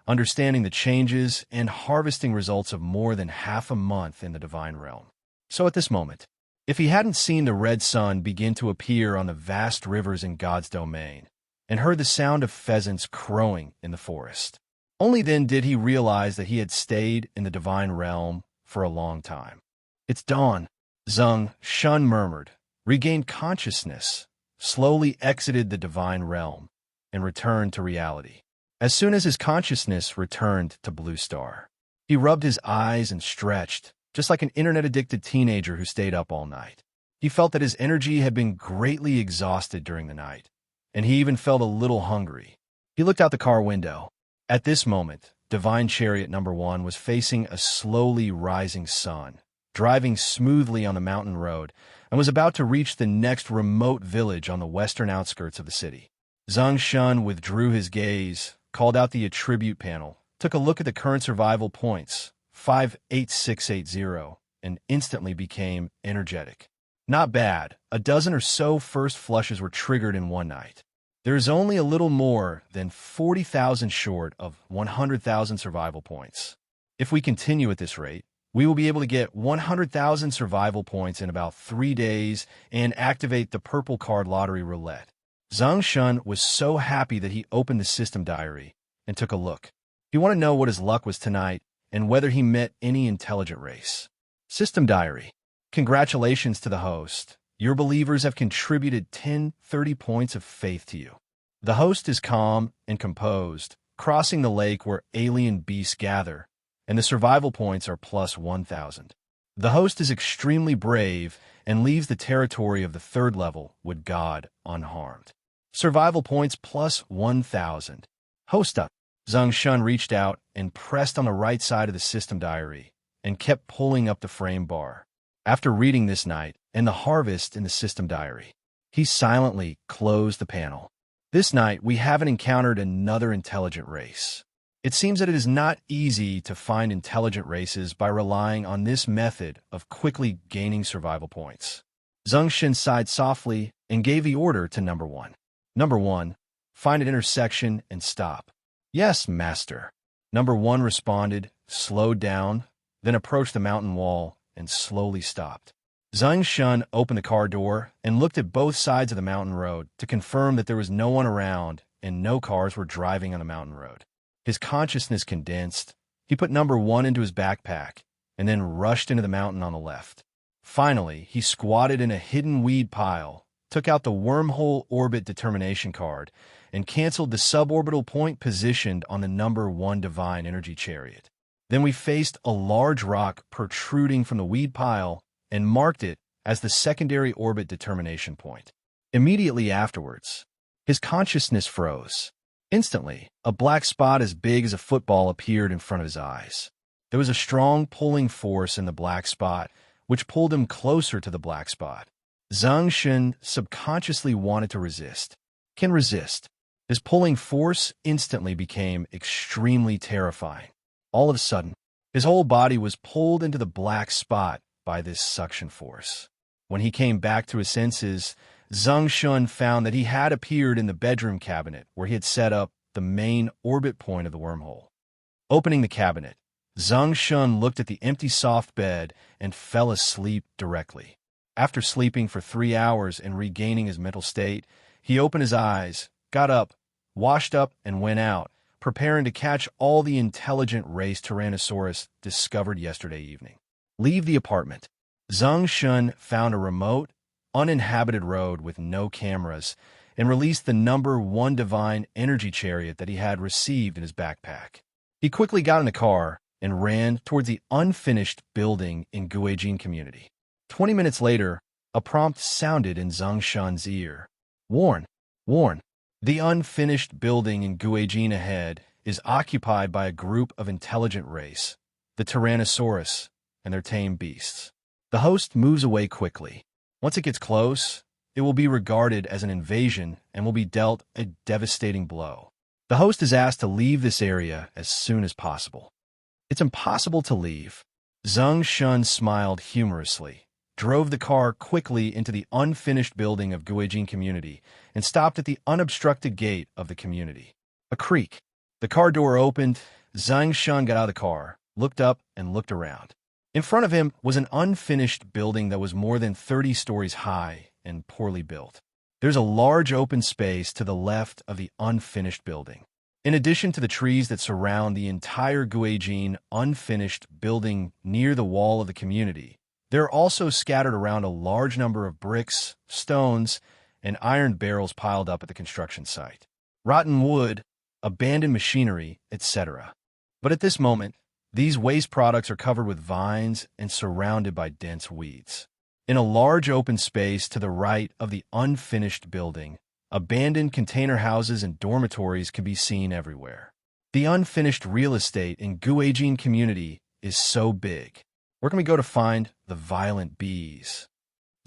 understanding the changes and harvesting results of more than half a month in the divine realm. So at this moment, if he hadn't seen the red sun begin to appear on the vast rivers in God's domain, and heard the sound of pheasants crowing in the forest, only then did he realize that he had stayed in the divine realm for a long time. It's dawn, Zeng Shen murmured, regained consciousness, slowly exited the divine realm, and returned to reality. As soon as his consciousness returned to Blue Star, he rubbed his eyes and stretched, just like an internet-addicted teenager who stayed up all night. He felt that his energy had been greatly exhausted during the night, and he even felt a little hungry. He looked out the car window. At this moment, Divine Chariot number 1 was facing a slowly rising sun, driving smoothly on the mountain road, and was about to reach the next remote village on the western outskirts of the city. Zeng Shen withdrew his gaze, called out the attribute panel, took a look at the current survival points, 58680, and instantly became energetic. Not bad. A dozen or so first flushes were triggered in one night. There is only a little more than 40,000 short of 100,000 survival points. If we continue at this rate, we will be able to get 100,000 survival points in about 3 days and activate the purple card lottery roulette. Zeng Shen was so happy that he opened the system diary and took a look. He wanted to know what his luck was tonight and whether he met any intelligent race. System diary. Congratulations to the host. Your believers have contributed 30 points of faith to you. The host is calm and composed, crossing the lake where alien beasts gather, and the survival points are plus 1,000. The host is extremely brave and leaves the territory of the 3rd level with God unharmed. Survival points plus 1,000. Host up. Zeng Shen reached out and pressed on the right side of the system diary and kept pulling up the frame bar. After reading this night and the harvest in the system diary, he silently closed the panel. This night, we haven't encountered another intelligent race. It seems that it is not easy to find intelligent races by relying on this method of quickly gaining survival points. Zeng Shen sighed softly and gave the order to number 1. Number 1, find an intersection and stop. Yes, master. Number 1 responded, slowed down, then approached the mountain wall and slowly stopped. Zeng Shen opened the car door and looked at both sides of the mountain road to confirm that there was no one around and no cars were driving on the mountain road. His consciousness condensed. He put number 1 into his backpack and then rushed into the mountain on the left. Finally, he squatted in a hidden weed pile, took out the wormhole orbit determination card, and canceled the suborbital point positioned on the number 1 divine energy chariot. Then we faced a large rock protruding from the weed pile and marked it as the secondary orbit determination point. Immediately afterwards, his consciousness froze. Instantly, a black spot as big as a football appeared in front of his eyes. There was a strong pulling force in the black spot, which pulled him closer to the black spot. Zeng Shen subconsciously wanted to resist. Can resist. His pulling force instantly became extremely terrifying. All of a sudden, his whole body was pulled into the black spot by this suction force. When he came back to his senses, Zeng Shen found that he had appeared in the bedroom cabinet where he had set up the main orbit point of the wormhole. Opening the cabinet, Zeng Shen looked at the empty soft bed and fell asleep directly. After sleeping for 3 hours and regaining his mental state, he opened his eyes, got up, washed up, and went out, preparing to catch all the intelligent race Tyrannosaurus discovered yesterday evening. Leave the apartment. Zeng Shen found a remote, uninhabited road with no cameras and released the number 1 divine energy chariot that he had received in his backpack. He quickly got in the car and ran towards the unfinished building in Guijin community. 20 minutes later, a prompt sounded in Zeng Shen's ear. Warn. The unfinished building in Guijin ahead is occupied by a group of intelligent race, the Tyrannosaurus, and their tame beasts. The host moves away quickly. Once it gets close, it will be regarded as an invasion and will be dealt a devastating blow. The host is asked to leave this area as soon as possible. It's impossible to leave. Zeng Shen smiled humorously, drove the car quickly into the unfinished building of Guijin community, and stopped at the unobstructed gate of the community. A creak. The car door opened. Zeng Shen got out of the car, looked up, and looked around. In front of him was an unfinished building that was more than 30 stories high and poorly built. There's a large open space to the left of the unfinished building. In addition to the trees that surround the entire Guijin unfinished building near the wall of the community, there are also scattered around a large number of bricks, stones, and iron barrels piled up at the construction site. Rotten wood, abandoned machinery, etc. But at this moment, these waste products are covered with vines and surrounded by dense weeds. In a large open space to the right of the unfinished building, abandoned container houses and dormitories can be seen everywhere. The unfinished real estate in Guijin community is so big. Where can we go to find the violent bees?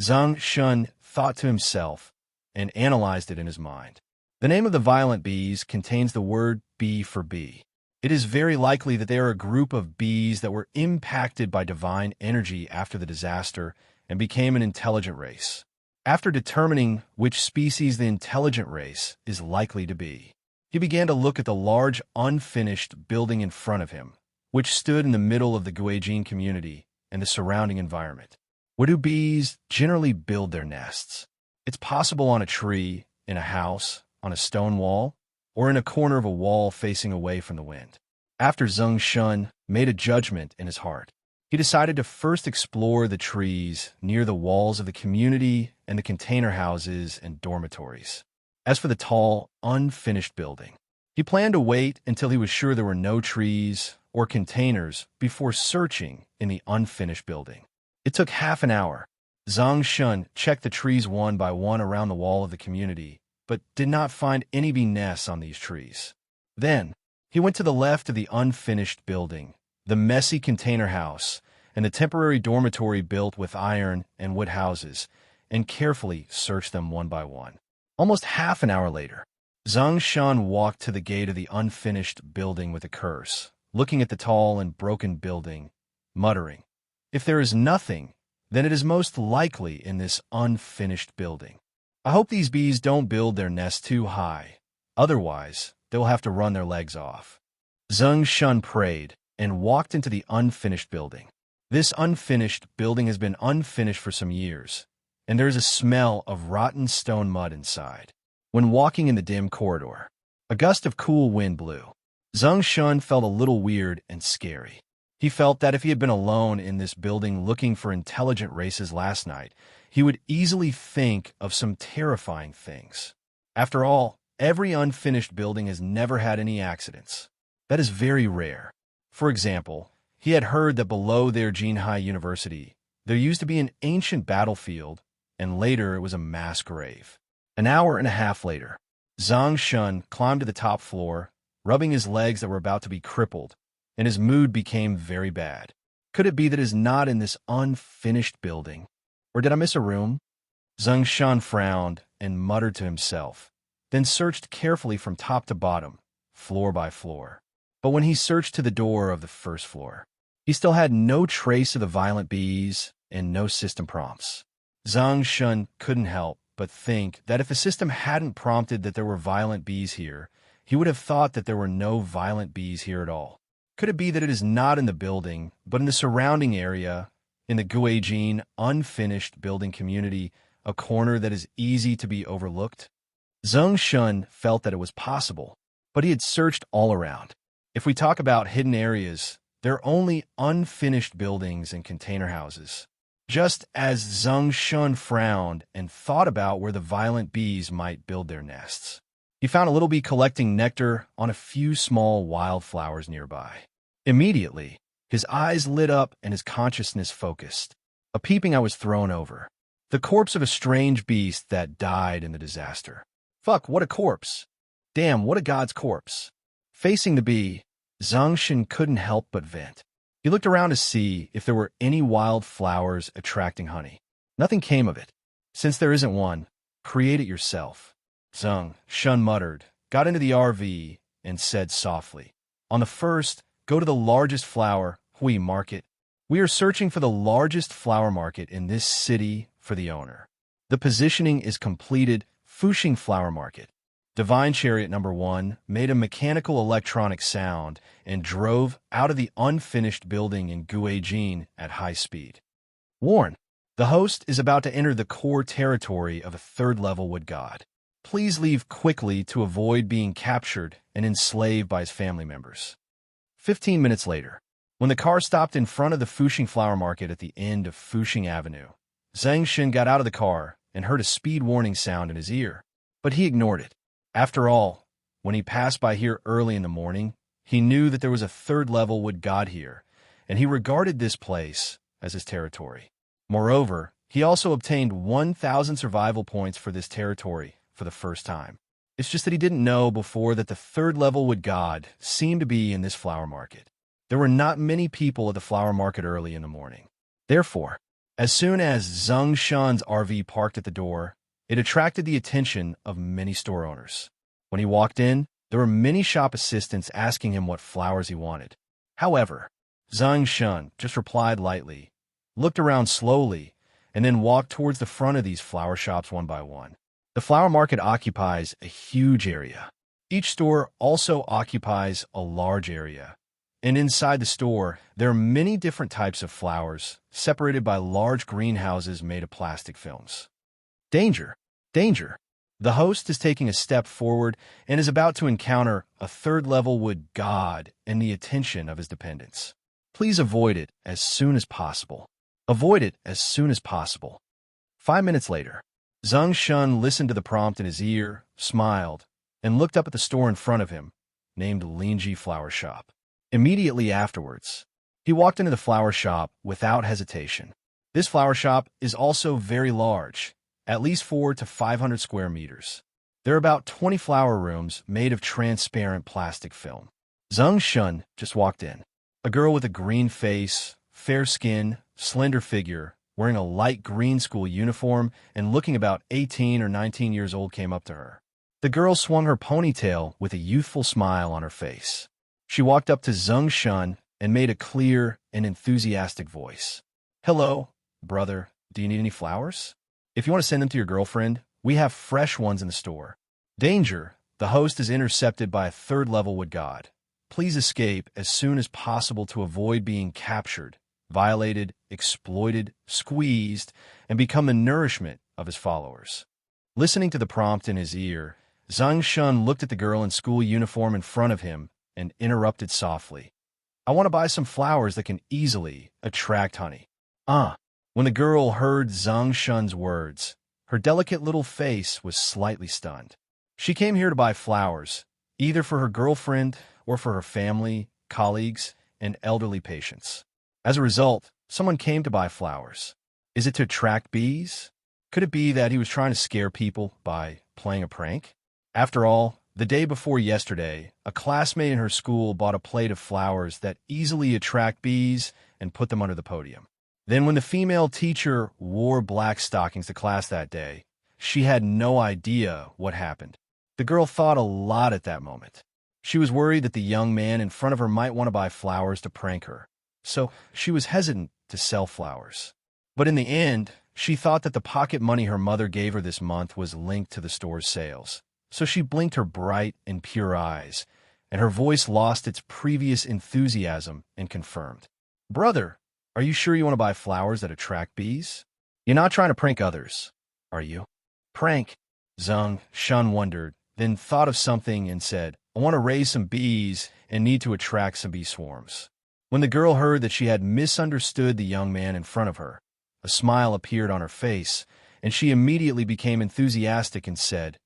Zeng Shen thought to himself and analyzed it in his mind. The name of the violent bees contains the word bee for bee. It is very likely that they are a group of bees that were impacted by divine energy after the disaster and became an intelligent race. After determining which species the intelligent race is likely to be, he began to look at the large unfinished building in front of him, which stood in the middle of the Guijin community and the surrounding environment. Where do bees generally build their nests? It's possible on a tree, in a house, on a stone wall, or in a corner of a wall facing away from the wind. After Zeng Shen made a judgment in his heart, he decided to first explore the trees near the walls of the community and the container houses and dormitories. As for the tall, unfinished building, he planned to wait until he was sure there were no trees or containers before searching in the unfinished building. It took half an hour. Zeng Shen checked the trees one by one around the wall of the community, but did not find any bee nests on these trees. Then, he went to the left of the unfinished building, the messy container house, and the temporary dormitory built with iron and wood houses, and carefully searched them one by one. Almost half an hour later, Zeng Shen walked to the gate of the unfinished building with a curse, looking at the tall and broken building, muttering, "If there is nothing, then it is most likely in this unfinished building. I hope these bees don't build their nest too high, otherwise they will have to run their legs off." Zeng Shen prayed and walked into the unfinished building. This unfinished building has been unfinished for some years, and there is a smell of rotten stone mud inside. When walking in the dim corridor, a gust of cool wind blew. Zeng Shen felt a little weird and scary. He felt that if he had been alone in this building looking for intelligent races last night, he would easily think of some terrifying things. After all, every unfinished building has never had any accidents. That is very rare. For example, he had heard that below their Jinhai University, there used to be an ancient battlefield, and later it was a mass grave. An hour and a half later, Zeng Shen climbed to the top floor, rubbing his legs that were about to be crippled, and his mood became very bad. Could it be that it is not in this unfinished building? Or did I miss a room? Zeng Shen frowned and muttered to himself, then searched carefully from top to bottom, floor by floor. But when he searched to the door of the first floor, he still had no trace of the violent bees and no system prompts. Zeng Shen couldn't help but think that if the system hadn't prompted that there were violent bees here, he would have thought that there were no violent bees here at all. Could it be that it is not in the building, but in the surrounding area, in the Guijin unfinished building community, a corner that is easy to be overlooked? Zeng Shen felt that it was possible, but he had searched all around. If we talk about hidden areas, there are only unfinished buildings and container houses. Just as Zeng Shen frowned and thought about where the violent bees might build their nests, he found a little bee collecting nectar on a few small wildflowers nearby. Immediately, his eyes lit up and his consciousness focused. A peeping eye was thrown over. The corpse of a strange beast that died in the disaster. Fuck, what a corpse. Damn, what a god's corpse. Facing the bee, Zeng Shen couldn't help but vent. He looked around to see if there were any wild flowers attracting honey. Nothing came of it. Since there isn't one, create it yourself. Zeng Shen muttered, got into the RV, and said softly, on the first, go to the largest flower, Hui market. We are searching for the largest flower market in this city for the owner. The positioning is completed, Fuxing Flower Market. Divine Chariot number 1 made a mechanical electronic sound and drove out of the unfinished building in Guijin at high speed. Warn, the host is about to enter the core territory of a third-level wood god. Please leave quickly to avoid being captured and enslaved by his family members. 15 minutes later, when the car stopped in front of the Fuxing Flower Market at the end of Fuxing Avenue, Zeng Shen got out of the car and heard a speed warning sound in his ear, but he ignored it. After all, when he passed by here early in the morning, he knew that there was a third-level wood god here, and he regarded this place as his territory. Moreover, he also obtained 1,000 survival points for this territory for the first time. It's just that he didn't know before that the third-level wood god seemed to be in this flower market. There were not many people at the flower market early in the morning. Therefore, as soon as Zeng Shen's RV parked at the door, it attracted the attention of many store owners. When he walked in, there were many shop assistants asking him what flowers he wanted. However, Zeng Shen just replied lightly, looked around slowly, and then walked towards the front of these flower shops one by one. The flower market occupies a huge area. Each store also occupies a large area. And inside the store, there are many different types of flowers, separated by large greenhouses made of plastic films. Danger! Danger! The host is taking a step forward and is about to encounter a third-level wood god and the attention of his dependents. Please avoid it as soon as possible. Avoid it as soon as possible. 5 minutes later, Zeng Shen listened to the prompt in his ear, smiled, and looked up at the store in front of him, named Linji Flower Shop. Immediately afterwards, he walked into the flower shop without hesitation. This flower shop is also very large, at least 400 to 500 square meters. There are about 20 flower rooms made of transparent plastic film. Zeng Shen just walked in. A girl with a green face, fair skin, slender figure, wearing a light green school uniform and looking about 18 or 19 years old came up to her. The girl swung her ponytail with a youthful smile on her face. She walked up to Zeng Shen and made a clear and enthusiastic voice. Hello, brother, do you need any flowers? If you want to send them to your girlfriend, we have fresh ones in the store. Danger! The host is intercepted by a third-level wood god. Please escape as soon as possible to avoid being captured, violated, exploited, squeezed, and become the nourishment of his followers. Listening to the prompt in his ear, Zeng Shen looked at the girl in school uniform in front of him and interrupted softly. I want to buy some flowers that can easily attract honey. When the girl heard Zeng Shen's words, her delicate little face was slightly stunned. She came here to buy flowers, either for her girlfriend or for her family, colleagues, and elderly patients. As a result, someone came to buy flowers. Is it to attract bees? Could it be that he was trying to scare people by playing a prank? After all, the day before yesterday, a classmate in her school bought a plate of flowers that easily attract bees and put them under the podium. Then when the female teacher wore black stockings to class that day, she had no idea what happened. The girl thought a lot at that moment. She was worried that the young man in front of her might want to buy flowers to prank her, so she was hesitant to sell flowers. But in the end, she thought that the pocket money her mother gave her this month was linked to the store's sales. So she blinked her bright and pure eyes, and her voice lost its previous enthusiasm and confirmed. "Brother, are you sure you want to buy flowers that attract bees? You're not trying to prank others, are you?" "Prank?" Zeng Shen wondered, then thought of something and said, "I want to raise some bees and need to attract some bee swarms." When the girl heard that she had misunderstood the young man in front of her, a smile appeared on her face, and she immediately became enthusiastic and said,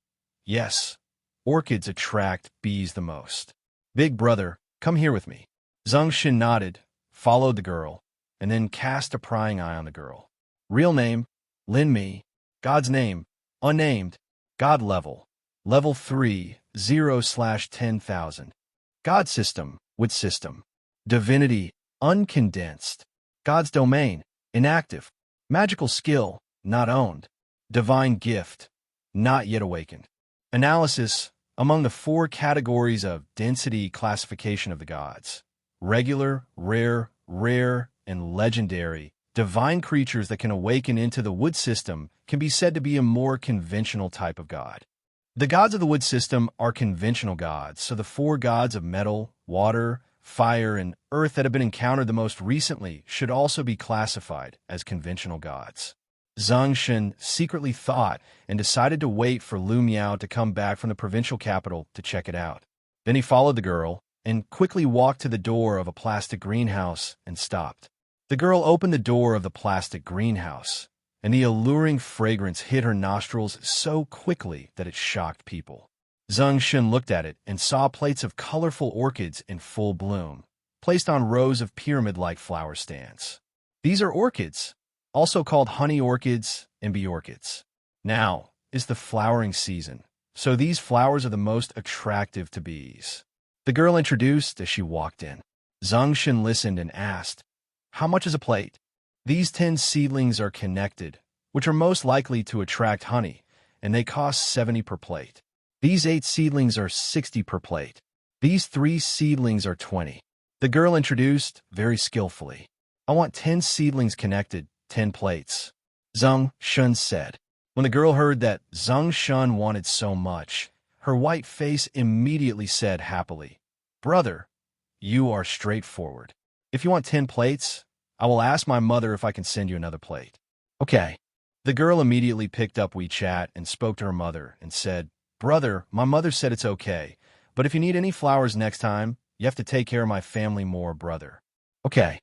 "Yes, orchids attract bees the most. Big brother, come here with me." Zeng Shen nodded, followed the girl, and then cast a prying eye on the girl. "Real name, Lin Mi. God's name, unnamed. God level, level 3, 0/10,000. God system, with system. Divinity, uncondensed. God's domain, inactive. Magical skill, not owned. Divine gift, not yet awakened. Analysis, among the 4 categories of density classification of the gods. Regular, rare, and legendary. Divine creatures that can awaken into the wood system can be said to be a more conventional type of god. The gods of the wood system are conventional gods, so the 4 gods of metal, water, fire, and earth that have been encountered the most recently should also be classified as conventional gods. Zeng Shen secretly thought and decided to wait for Lu Miao to come back from the provincial capital to check it out. Then he followed the girl and quickly walked to the door of a plastic greenhouse and stopped. The girl opened the door of the plastic greenhouse, and the alluring fragrance hit her nostrils so quickly that it shocked people. Zeng Shen looked at it and saw plates of colorful orchids in full bloom, placed on rows of pyramid-like flower stands. These are orchids, also called honey orchids and bee orchids. Now is the flowering season, so these flowers are the most attractive to bees. The girl introduced as she walked in. Zeng Shen listened and asked, "How much is a plate?" "These 10 seedlings are connected, which are most likely to attract honey, and they cost 70 per plate. These 8 seedlings are 60 per plate. These 3 seedlings are 20. The girl introduced very skillfully. "I want 10 seedlings connected, 10 plates," Zeng Shen said. When the girl heard that Zeng Shen wanted so much, her white face immediately said happily, "Brother, you are straightforward. If you want 10 plates, I will ask my mother if I can send you another plate." "Okay." The girl immediately picked up WeChat and spoke to her mother and said, "Brother, my mother said it's okay, but if you need any flowers next time, you have to take care of my family more, brother." "Okay."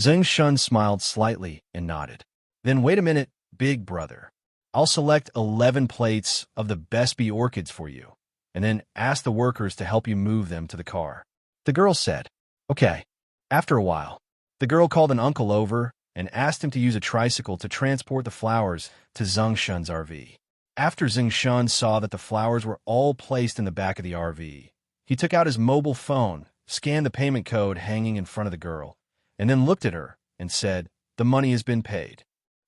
Zeng Shen smiled slightly and nodded. "Then wait a minute, big brother. I'll select 11 plates of the best bee orchids for you, and then ask the workers to help you move them to the car." The girl said, "Okay." After a while, the girl called an uncle over and asked him to use a tricycle to transport the flowers to Zeng Shen's RV. After Zeng Shen saw that the flowers were all placed in the back of the RV, he took out his mobile phone, scanned the payment code hanging in front of the girl, and then looked at her and said, "The money has been paid."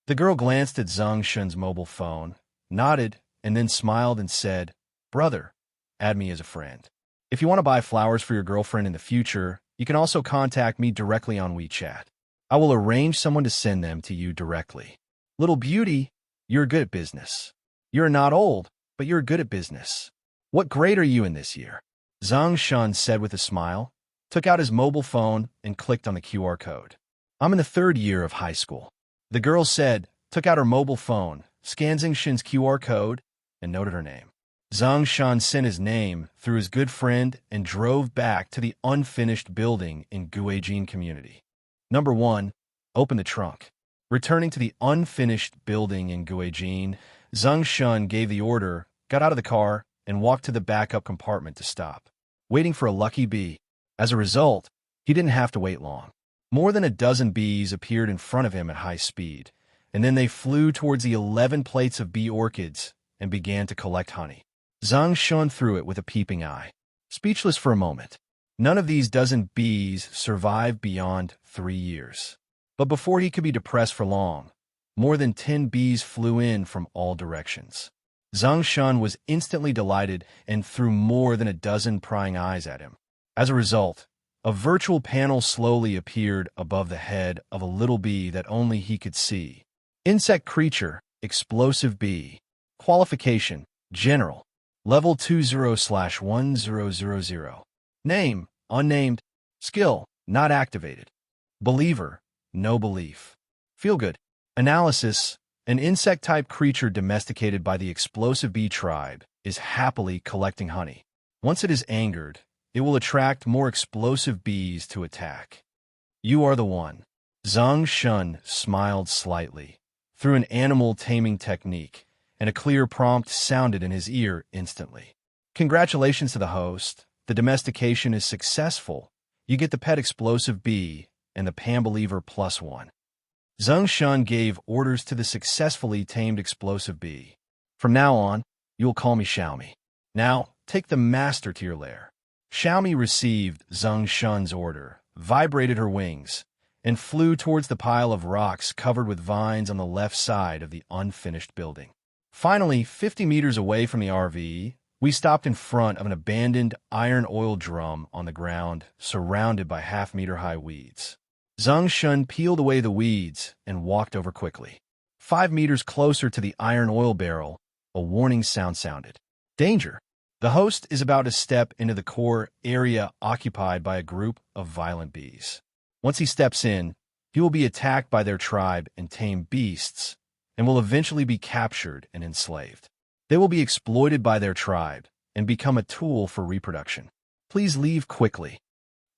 The girl glanced at Zeng Shen's mobile phone, nodded, and then smiled and said, "Brother, add me as a friend. If you want to buy flowers for your girlfriend in the future, you can also contact me directly on WeChat. I will arrange someone to send them to you directly. Little beauty, you're good at business. You're not old, but you're good at business. What grade are you in this year?" Zeng Shen said with a smile, took out his mobile phone, and clicked on the QR code. "I'm in the 3rd year of high school." The girl said, took out her mobile phone, scanned Zeng Shen's QR code, and noted her name. Zeng Shen sent his name through his good friend and drove back to the unfinished building in Guijin community. Number 1. Open the trunk. Returning to the unfinished building in Guijin, Zeng Shen gave the order, got out of the car, and walked to the backup compartment to stop, waiting for a lucky bee. As a result, he didn't have to wait long. More than a dozen bees appeared in front of him at high speed, and then they flew towards the 11 plates of bee orchids and began to collect honey. Zeng shone through it with a peeping eye, speechless for a moment. None of these dozen bees survived beyond 3 years. But before he could be depressed for long, more than 10 bees flew in from all directions. Zeng Shen was instantly delighted and threw more than a dozen prying eyes at him. As a result, a virtual panel slowly appeared above the head of a little bee that only he could see. Insect creature, explosive bee. Qualification, general. Level 20/1000. Name, unnamed. Skill, not activated. Believer, no belief. Feel good. Analysis, an insect-type creature domesticated by the explosive bee tribe is happily collecting honey. Once it is angered, it will attract more explosive bees to attack. You are the one. Zeng Shen smiled slightly, through an animal taming technique, and a clear prompt sounded in his ear instantly. Congratulations to the host. The domestication is successful. You get the pet explosive bee and the Pan Believer +1. Zeng Shen gave orders to the successfully tamed explosive bee. From now on, you will call me Xiaomi. Now, take the master to your lair. Xiaomi received Zeng Shen's order, vibrated her wings, and flew towards the pile of rocks covered with vines on the left side of the unfinished building. Finally, 50 meters away from the RV, we stopped in front of an abandoned iron oil drum on the ground, surrounded by half-meter-high weeds. Zeng Shen peeled away the weeds and walked over quickly. 5 meters closer to the iron oil barrel, a warning sound sounded. Danger! The host is about to step into the core area occupied by a group of violent bees. Once he steps in, he will be attacked by their tribe and tame beasts, and will eventually be captured and enslaved. They will be exploited by their tribe and become a tool for reproduction. Please leave quickly.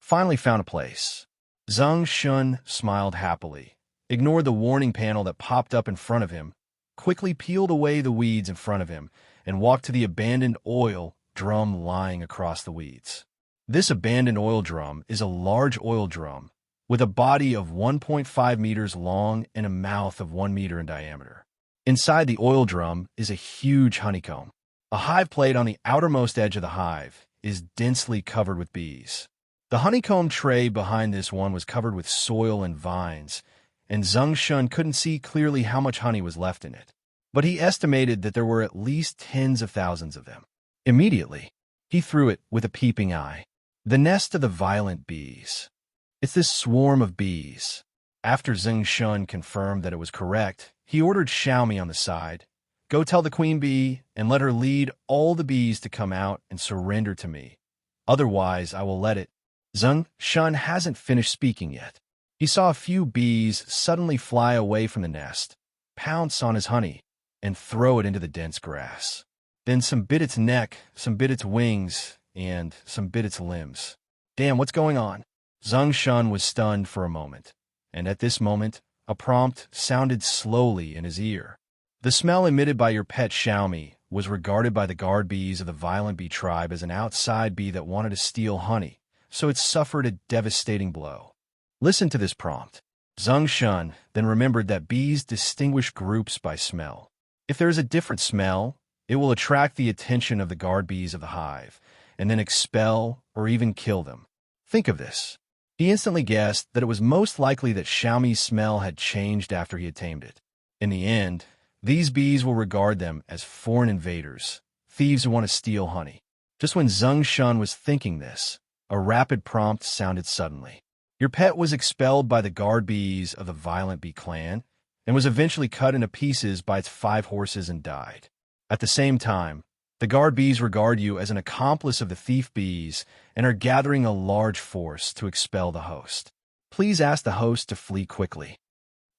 Finally found a place. Zeng Shen smiled happily, ignored the warning panel that popped up in front of him, quickly peeled away the weeds in front of him, and walked to the abandoned oil drum lying across the weeds. This abandoned oil drum is a large oil drum with a body of 1.5 meters long and a mouth of 1 meter in diameter. Inside the oil drum is a huge honeycomb. A hive plate on the outermost edge of the hive is densely covered with bees. The honeycomb tray behind this one was covered with soil and vines, and Zeng Shen couldn't see clearly how much honey was left in it. But he estimated that there were at least tens of thousands of them. Immediately, he threw it with a peeping eye. The nest of the violent bees. It's this swarm of bees. After Zeng Shen confirmed that it was correct, he ordered Xiaomi on the side, "Go tell the queen bee and let her lead all the bees to come out and surrender to me. Otherwise, I will let it." Zeng Shen hasn't finished speaking yet. He saw a few bees suddenly fly away from the nest, pounce on his honey, and throw it into the dense grass. Then some bit its neck, some bit its wings, and some bit its limbs. Damn, what's going on? Zeng Shen was stunned for a moment, and at this moment, a prompt sounded slowly in his ear. The smell emitted by your pet Xiaomi was regarded by the guard bees of the violent bee tribe as an outside bee that wanted to steal honey, so it suffered a devastating blow. Listen to this prompt. Zeng Shen then remembered that bees distinguish groups by smell. If there is a different smell, it will attract the attention of the guard bees of the hive, and then expel or even kill them. Think of this. He instantly guessed that it was most likely that Xiaomi's smell had changed after he had tamed it. In the end, these bees will regard them as foreign invaders, thieves who want to steal honey. Just when Zeng Shen was thinking this, a rapid prompt sounded suddenly. Your pet was expelled by the guard bees of the violent bee clan and was eventually cut into pieces by its 5 horses and died. At the same time, the guard bees regard you as an accomplice of the thief bees and are gathering a large force to expel the host. Please ask the host to flee quickly.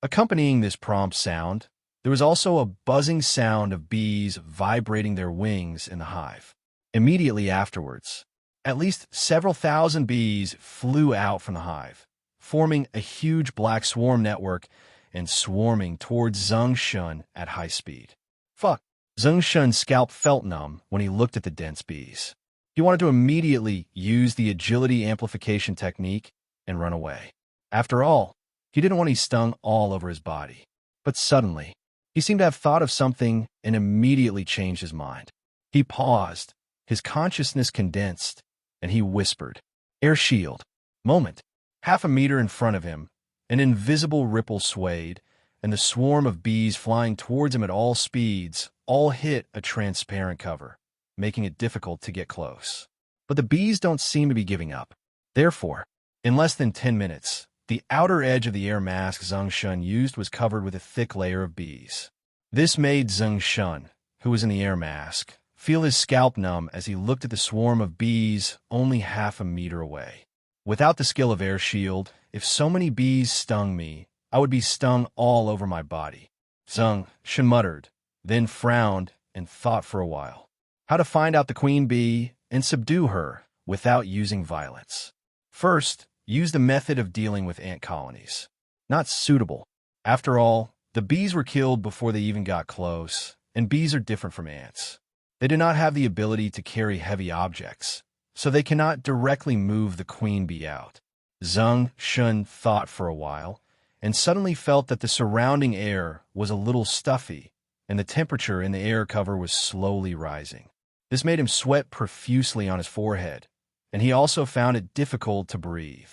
Accompanying this prompt sound, there was also a buzzing sound of bees vibrating their wings in the hive. Immediately afterwards, at least several thousand bees flew out from the hive, forming a huge black swarm network and swarming towards Zeng Shen at high speed. Fuck! Zeng Shen's scalp felt numb when he looked at the dense bees. He wanted to immediately use the agility amplification technique and run away. After all, he didn't want to be stung all over his body. But suddenly, he seemed to have thought of something and immediately changed his mind. He paused, his consciousness condensed, and he whispered, "Air shield." Moment. Half a meter in front of him, an invisible ripple swayed, and the swarm of bees flying towards him at all speeds all hit a transparent cover, making it difficult to get close. But the bees don't seem to be giving up. Therefore, in less than 10 minutes, the outer edge of the air mask Zeng Shen used was covered with a thick layer of bees. This made Zeng Shen, who was in the air mask, feel his scalp numb as he looked at the swarm of bees only half a meter away. Without the skill of air shield, if so many bees stung me, I would be stung all over my body. Zeng Shen muttered, then frowned and thought for a while. How to find out the queen bee and subdue her without using violence. First, use the method of dealing with ant colonies. Not suitable. After all, the bees were killed before they even got close, and bees are different from ants. They do not have the ability to carry heavy objects, so they cannot directly move the queen bee out. Zeng Shen thought for a while, and suddenly felt that the surrounding air was a little stuffy, and the temperature in the air cover was slowly rising. This made him sweat profusely on his forehead, and he also found it difficult to breathe.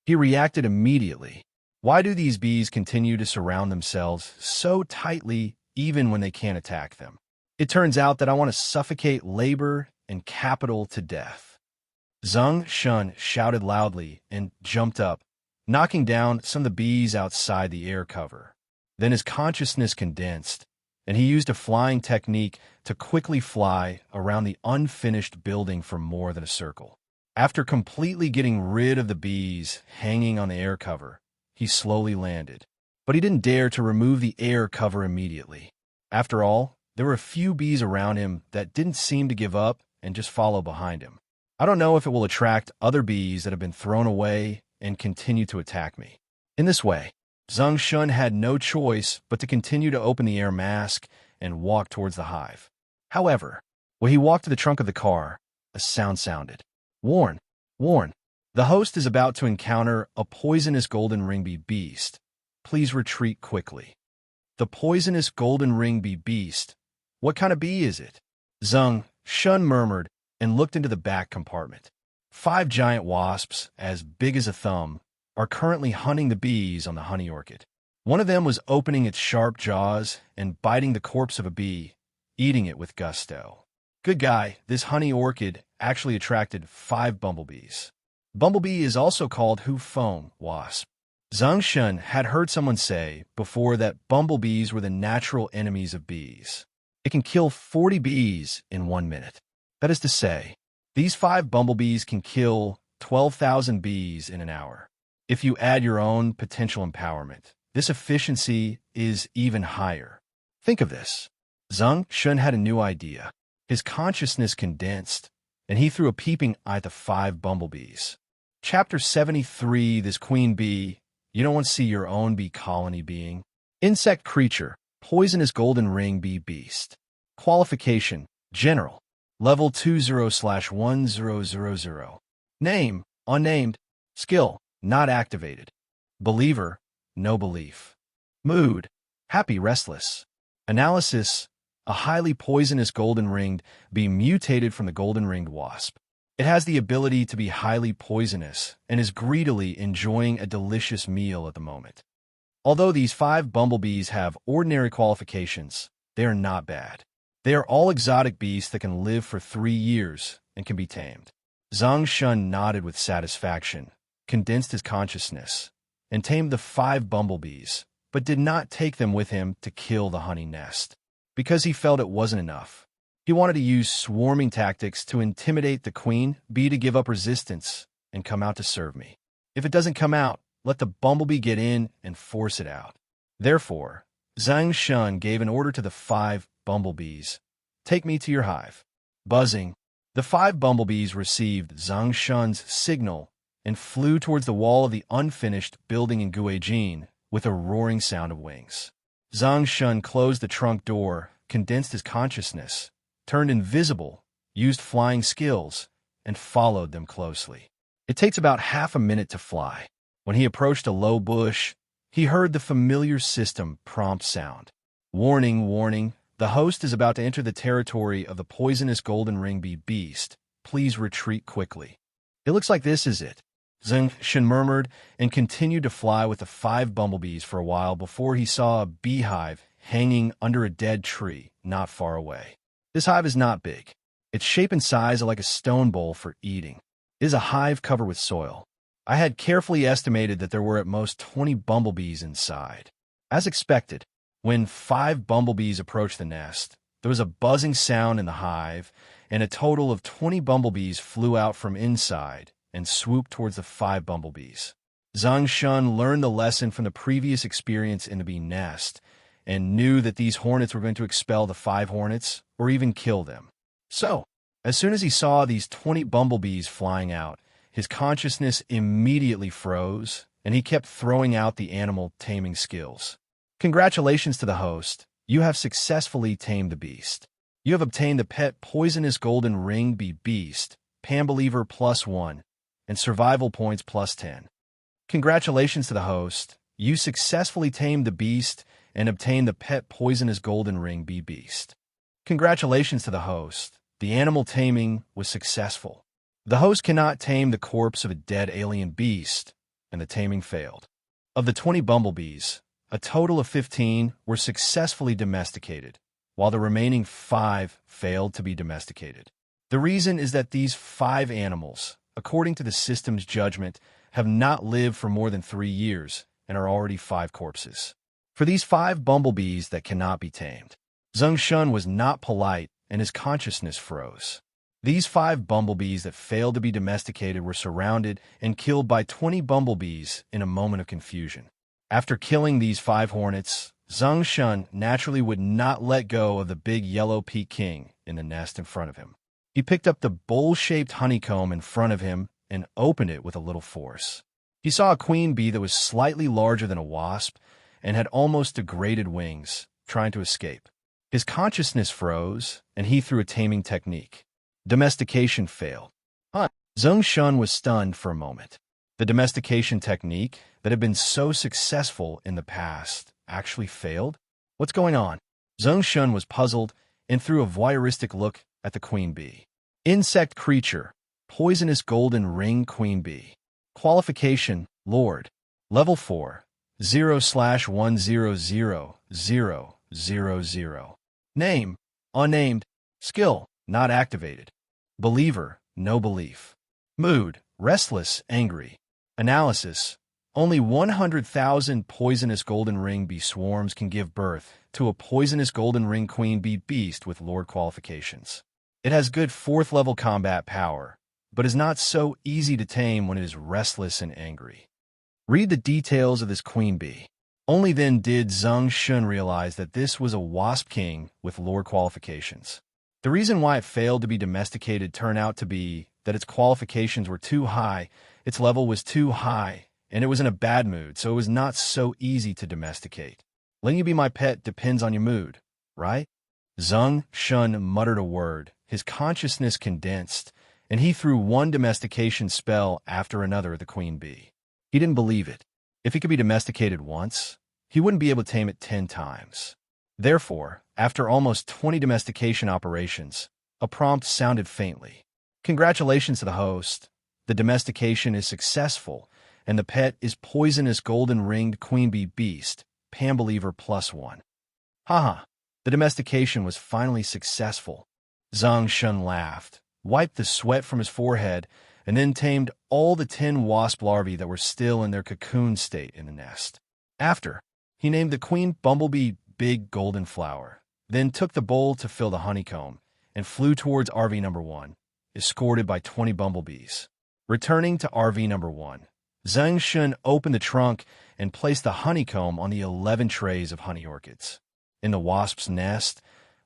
He reacted immediately. Why do these bees continue to surround themselves so tightly even when they can't attack them? It turns out that I want to suffocate labor and capital to death. Zeng Shen shouted loudly and jumped up, knocking down some of the bees outside the air cover. Then his consciousness condensed, and he used a flying technique to quickly fly around the unfinished building for more than a circle. After completely getting rid of the bees hanging on the air cover, he slowly landed. But he didn't dare to remove the air cover immediately. After all, there were a few bees around him that didn't seem to give up and just follow behind him. I don't know if it will attract other bees that have been thrown away and continue to attack me. In this way, Zeng Shen had no choice but to continue to open the air mask and walk towards the hive. However, when he walked to the trunk of the car, a sound sounded. Warn, warn. The host is about to encounter a poisonous golden ring bee beast. Please retreat quickly. The poisonous golden ring bee beast? What kind of bee is it? Zeng Shen murmured and looked into the back compartment. 5 giant wasps, as big as a thumb, are currently hunting the bees on the honey orchid. One of them was opening its sharp jaws and biting the corpse of a bee, eating it with gusto. Good guy, this honey orchid actually attracted 5 bumblebees. Bumblebee is also called hufeng wasp. Zeng Shen had heard someone say before that bumblebees were the natural enemies of bees. It can kill 40 bees in 1 minute. That is to say, these 5 bumblebees can kill 12,000 bees in an hour. If you add your own potential empowerment, this efficiency is even higher. Think of this. Zeng Shen had a new idea. His consciousness condensed, and he threw a peeping eye at the 5 bumblebees. Chapter 73, this queen bee. You don't want to see your own bee colony being. Insect creature, poisonous golden ring bee beast. Qualification, general. Level 20/1000. Name, unnamed. Skill, not activated. Believer, no belief. Mood, happy, restless. Analysis, a highly poisonous golden-ringed bee mutated from the golden-ringed wasp. It has the ability to be highly poisonous and is greedily enjoying a delicious meal at the moment. Although these 5 bumblebees have ordinary qualifications, they are not bad. They are all exotic beasts that can live for 3 years and can be tamed. Zeng Shen nodded with satisfaction, condensed his consciousness, and tamed the 5 bumblebees, but did not take them with him to kill the honey nest, because he felt it wasn't enough. He wanted to use swarming tactics to intimidate the queen bee to give up resistance and come out to serve me. If it doesn't come out, let the bumblebee get in and force it out. Therefore, Zeng Shen gave an order to the 5 bumblebees. Take me to your hive. Buzzing, the 5 bumblebees received Zeng Shen's signal and flew towards the wall of the unfinished building in Guijin, with a roaring sound of wings. Zeng Shen closed the trunk door, condensed his consciousness, turned invisible, used flying skills, and followed them closely. It takes about half a minute to fly. When he approached a low bush, he heard the familiar system prompt sound. Warning, warning, the host is about to enter the territory of the poisonous golden ring bee beast. Please retreat quickly. It looks like this is it, Zeng Shen murmured and continued to fly with the 5 bumblebees for a while before he saw a beehive hanging under a dead tree not far away. This hive is not big. Its shape and size are like a stone bowl for eating. It is a hive covered with soil. I had carefully estimated that there were at most 20 bumblebees inside. As expected, when 5 bumblebees approached the nest, there was a buzzing sound in the hive, and a total of 20 bumblebees flew out from inside and swooped towards the 5 bumblebees. Zeng Shen learned the lesson from the previous experience in the bee nest and knew that these hornets were going to expel the 5 hornets or even kill them. So, as soon as he saw these 20 bumblebees flying out, his consciousness immediately froze, and he kept throwing out the animal taming skills. Congratulations to the host. You have successfully tamed the beast. You have obtained the pet poisonous golden ring bee beast, Pambeliever +1, and survival points +10. Congratulations to the host. You successfully tamed the beast and obtained the pet poisonous golden ring bee beast. Congratulations to the host. The animal taming was successful. The host cannot tame the corpse of a dead alien beast, and the taming failed. Of the 20 bumblebees, a total of 15 were successfully domesticated, while the remaining 5 failed to be domesticated. The reason is that these 5 animals, according to the system's judgment, have not lived for more than 3 years and are already 5 corpses. For these 5 bumblebees that cannot be tamed, Zeng Shen was not polite and his consciousness froze. These 5 bumblebees that failed to be domesticated were surrounded and killed by 20 bumblebees in a moment of confusion. After killing these 5 hornets, Zeng Shen naturally would not let go of the big yellow Peking in the nest in front of him. He picked up the bowl-shaped honeycomb in front of him and opened it with a little force. He saw a queen bee that was slightly larger than a wasp and had almost degraded wings, trying to escape. His consciousness froze, and he threw a taming technique. Domestication failed. Zeng Shen was stunned for a moment. The domestication technique that had been so successful in the past actually failed? What's going on? Zeng Shen was puzzled and threw a voyeuristic look at the queen bee. Insect creature, poisonous golden ring queen bee. Qualification, Lord. Level 4, 0/1000000. Name, unnamed. Skill, not activated. Believer, no belief. Mood, restless, angry. Analysis, only 100,000 poisonous golden ring bee swarms can give birth to a poisonous golden ring queen bee beast with Lord qualifications. It has good 4th level combat power, but is not so easy to tame when it is restless and angry. Read the details of this queen bee. Only then did Zeng Shen realize that this was a wasp king with Lord qualifications. The reason why it failed to be domesticated turned out to be that its qualifications were too high, its level was too high, and it was in a bad mood, so it was not so easy to domesticate. Letting you be my pet depends on your mood, right? Zeng Shen muttered a word. His consciousness condensed, and he threw one domestication spell after another at the queen bee. He didn't believe it. If he could be domesticated once, he wouldn't be able to tame it 10 times. Therefore, after almost 20 domestication operations, a prompt sounded faintly. Congratulations to the host. The domestication is successful, and the pet is poisonous golden-ringed queen bee beast, Pambeliever +1. Haha, the domestication was finally successful. Zeng Shen laughed, wiped the sweat from his forehead, and then tamed all the 10 wasp larvae that were still in their cocoon state in the nest. After, he named the queen bumblebee Big Golden Flower, then took the bowl to fill the honeycomb, and flew towards RV number 1, escorted by 20 bumblebees. Returning to RV number 1, Zeng Shen opened the trunk and placed the honeycomb on the 11 trays of honey orchids. In the wasp's nest,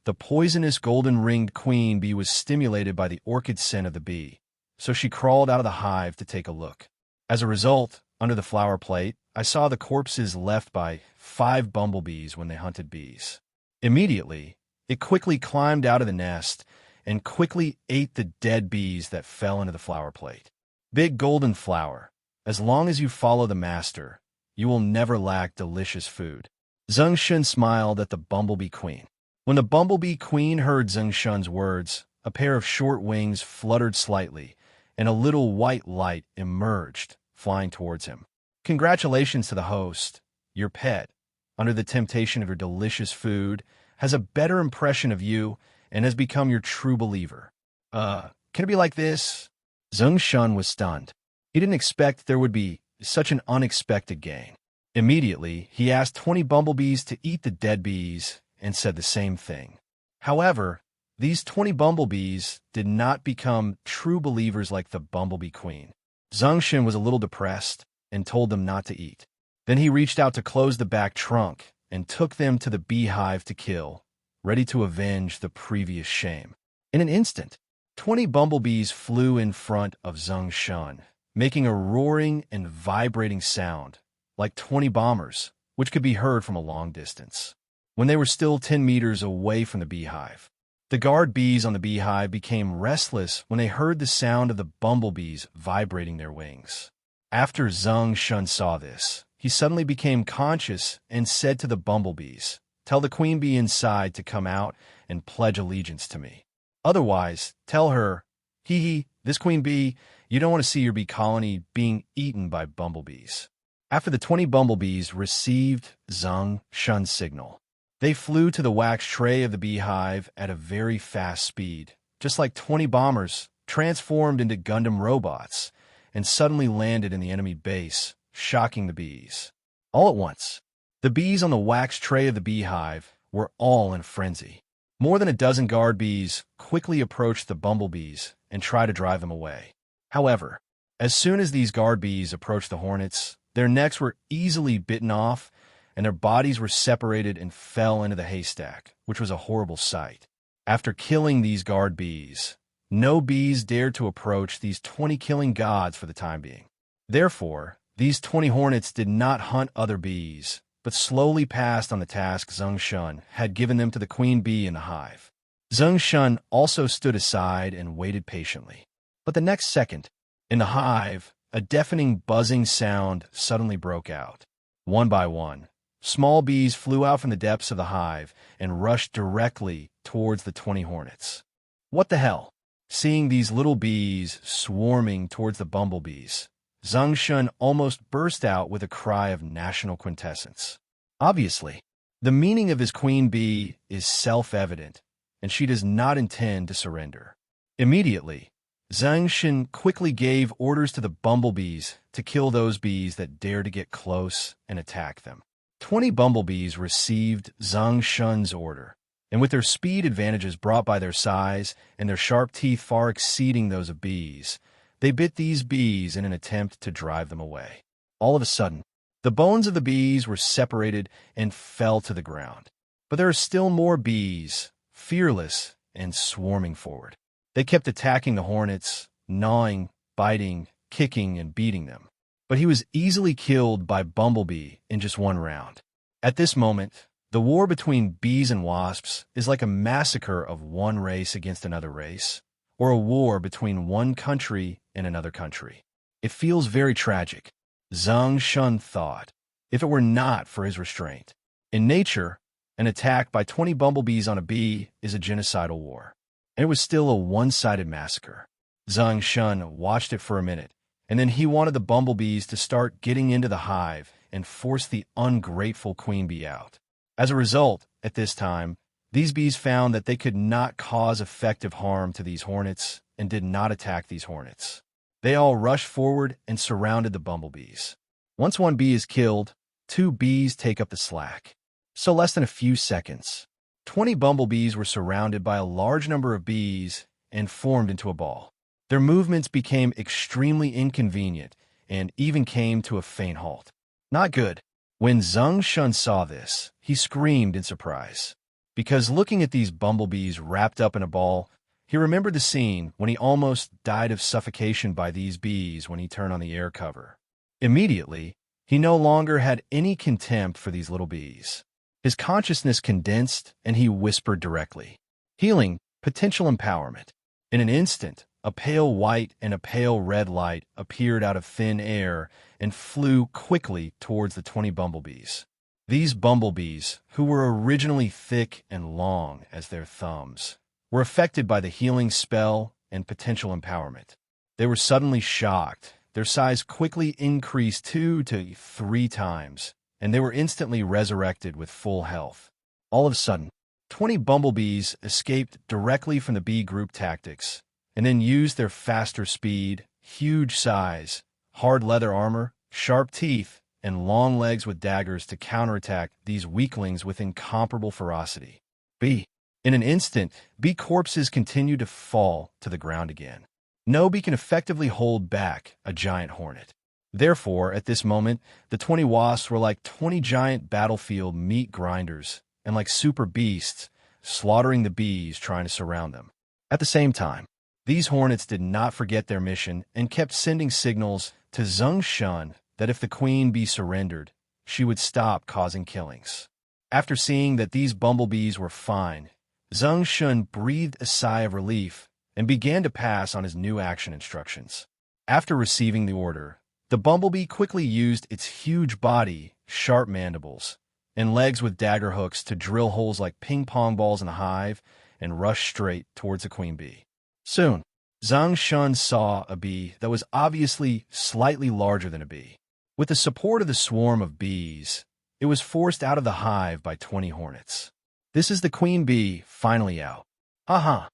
the poisonous golden-ringed queen bee was stimulated by the orchid scent of the bee, so she crawled out of the hive to take a look. As a result, Under the flower plate, I saw the corpses left by 5 bumblebees when they hunted bees. Immediately, it quickly climbed out of the nest and quickly ate the dead bees that fell into the flower plate. Big golden flower, as long as you follow the master, you will never lack delicious food. Zeng Shen smiled at the bumblebee queen. When the bumblebee queen heard Zeng Shen's words, a pair of short wings fluttered slightly, and a little white light emerged, flying towards him. Congratulations to the host. Your pet, under the temptation of your delicious food, has a better impression of you and has become your true believer. Can it be like this? Zeng Shen was stunned. He didn't expect there would be such an unexpected gain. Immediately, he asked 20 bumblebees to eat the dead bees and said the same thing. However, these 20 bumblebees did not become true believers like the bumblebee queen. Zeng Shen was a little depressed and told them not to eat. Then he reached out to close the back trunk and took them to the beehive to kill, ready to avenge the previous shame. In an instant, 20 bumblebees flew in front of Zeng Shen, making a roaring and vibrating sound, like 20 bombers, which could be heard from a long distance. When they were still 10 meters away from the beehive, the guard bees on the beehive became restless when they heard the sound of the bumblebees vibrating their wings. After Zeng Shen saw this, he suddenly became conscious and said to the bumblebees, "Tell the queen bee inside to come out and pledge allegiance to me. Otherwise, tell her, this queen bee, you don't want to see your bee colony being eaten by bumblebees." After the 20 bumblebees received Zeng Shen's signal, they flew to the wax tray of the beehive at a very fast speed, just like 20 bombers transformed into Gundam robots, and suddenly landed in the enemy base, shocking the bees. All at once, the bees on the wax tray of the beehive were all in a frenzy. More than a dozen guard bees quickly approached the bumblebees and tried to drive them away. However, as soon as these guard bees approached the hornets, their necks were easily bitten off, and their bodies were separated and fell into the haystack, which was a horrible sight. After killing these guard bees, no bees dared to approach these 20 killing gods for the time being. Therefore, these 20 hornets did not hunt other bees, but slowly passed on the task Zeng Shen had given them to the queen bee in the hive. Zeng Shen also stood aside and waited patiently. But the next second, in the hive, a deafening buzzing sound suddenly broke out. One by one, small bees flew out from the depths of the hive and rushed directly towards the 20 hornets. What the hell? Seeing these little bees swarming towards the bumblebees, Zeng Shen almost burst out with a cry of national quintessence. Obviously, the meaning of his queen bee is self-evident, and she does not intend to surrender. Immediately, Zeng Shen quickly gave orders to the bumblebees to kill those bees that dare to get close and attack them. 20 bumblebees received Zeng Shen's order, and with their speed advantages brought by their size and their sharp teeth far exceeding those of bees, they bit these bees in an attempt to drive them away. All of a sudden, the bones of the bees were separated and fell to the ground. But there are still more bees, fearless and swarming forward. They kept attacking the hornets, gnawing, biting, kicking, and beating them. But he was easily killed by Bumblebee in just one round. At this moment, the war between bees and wasps is like a massacre of one race against another race, or a war between one country and another country. It feels very tragic, Zeng Shen thought, if it were not for his restraint. In nature, an attack by 20 bumblebees on a bee is a genocidal war, and it was still a one-sided massacre. Zeng Shen watched it for a minute, and then he wanted the bumblebees to start getting into the hive and force the ungrateful queen bee out. As a result, at this time, these bees found that they could not cause effective harm to these hornets and did not attack these hornets. They all rushed forward and surrounded the bumblebees. Once one bee is killed, 2 bees take up the slack. So less than a few seconds, 20 bumblebees were surrounded by a large number of bees and formed into a ball. Their movements became extremely inconvenient and even came to a faint halt. Not good. When Zeng Shen saw this, he screamed in surprise. Because looking at these bumblebees wrapped up in a ball, he remembered the scene when he almost died of suffocation by these bees when he turned on the air cover. Immediately, he no longer had any contempt for these little bees. His consciousness condensed, and he whispered directly. Healing, potential empowerment. In an instant, a pale white and a pale red light appeared out of thin air and flew quickly towards the 20 bumblebees. These bumblebees, who were originally thick and long as their thumbs, were affected by the healing spell and potential empowerment. They were suddenly shocked. Their size quickly increased 2 to 3 times, and they were instantly resurrected with full health. All of a sudden, 20 bumblebees escaped directly from the bee group tactics, and then used their faster speed, huge size, hard leather armor, sharp teeth, and long legs with daggers to counterattack these weaklings with incomparable ferocity. In an instant, bee corpses continued to fall to the ground again. No bee can effectively hold back a giant hornet. Therefore, at this moment, the 20 wasps were like 20 giant battlefield meat grinders, and like super beasts, slaughtering the bees trying to surround them. At the same time, these hornets did not forget their mission and kept sending signals to Zeng Shen that if the queen bee surrendered, she would stop causing killings. After seeing that these bumblebees were fine, Zeng Shen breathed a sigh of relief and began to pass on his new action instructions. After receiving the order, the bumblebee quickly used its huge body, sharp mandibles, and legs with dagger hooks to drill holes like ping-pong balls in the hive and rush straight towards the queen bee. Soon, Zeng Shen saw a bee that was obviously slightly larger than a bee. With the support of the swarm of bees, it was forced out of the hive by 20 hornets. This is the queen bee finally out. Haha!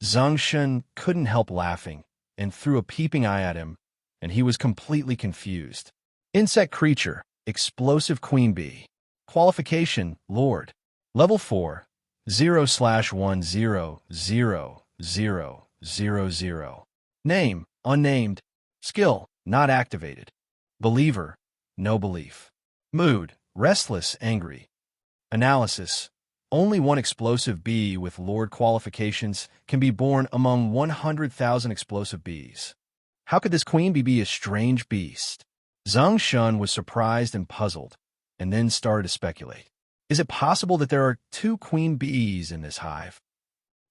Zeng Shen couldn't help laughing and threw a peeping eye at him, and he was completely confused. Insect creature, explosive queen bee. Qualification, Lord. Level 4, 0/100000. Name, unnamed. Skill, not activated. Believer, no belief. Mood, restless, angry. Analysis, only one explosive bee with Lord qualifications can be born among 100,000 explosive bees. How could this queen bee be a strange beast? Zeng Shen was surprised and puzzled, and then started to speculate. Is it possible that there are 2 queen bees in this hive?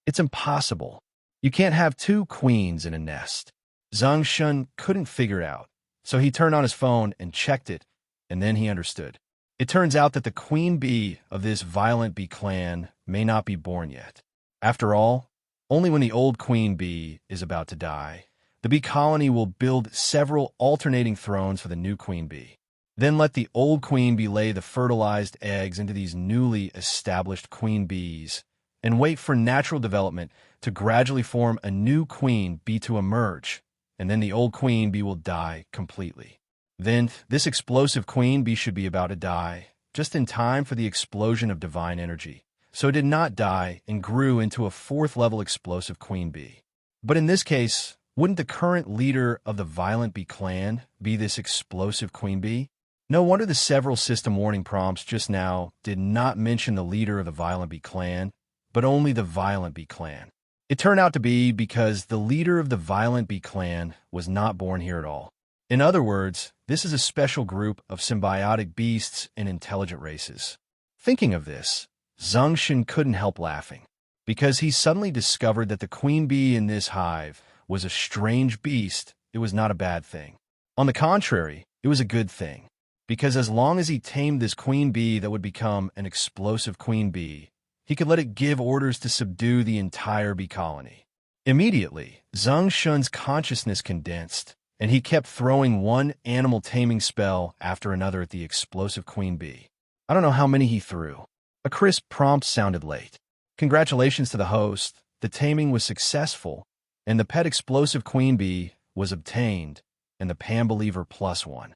It's impossible. You can't have 2 queens in a nest. Zeng Shen couldn't figure it out, so he turned on his phone and checked it, and then he understood. It turns out that the queen bee of this violent bee clan may not be born yet. After all, only when the old queen bee is about to die, the bee colony will build several alternating thrones for the new queen bee. Then let the old queen bee lay the fertilized eggs into these newly established queen bees, and wait for natural development to gradually form a new queen bee to emerge, and then the old queen bee will die completely. Then, this explosive queen bee should be about to die, just in time for the explosion of divine energy. So it did not die and grew into a 4th-level explosive queen bee. But in this case, wouldn't the current leader of the violent bee clan be this explosive queen bee? No wonder the several system warning prompts just now did not mention the leader of the violent bee clan, but only the violent bee clan. It turned out to be because the leader of the violent bee clan was not born here at all. In other words, this is a special group of symbiotic beasts and intelligent races. Thinking of this, Zeng Shen couldn't help laughing, because he suddenly discovered that the queen bee in this hive was a strange beast. It was not a bad thing. On the contrary, it was a good thing, because as long as he tamed this queen bee that would become an explosive queen bee, he could let it give orders to subdue the entire bee colony. Immediately, Zeng Shen's consciousness condensed, and he kept throwing one animal taming spell after another at the explosive queen bee. I don't know how many he threw. A crisp prompt sounded late. Congratulations to the host. The taming was successful, and the pet explosive queen bee was obtained, and the Pan Believer +1.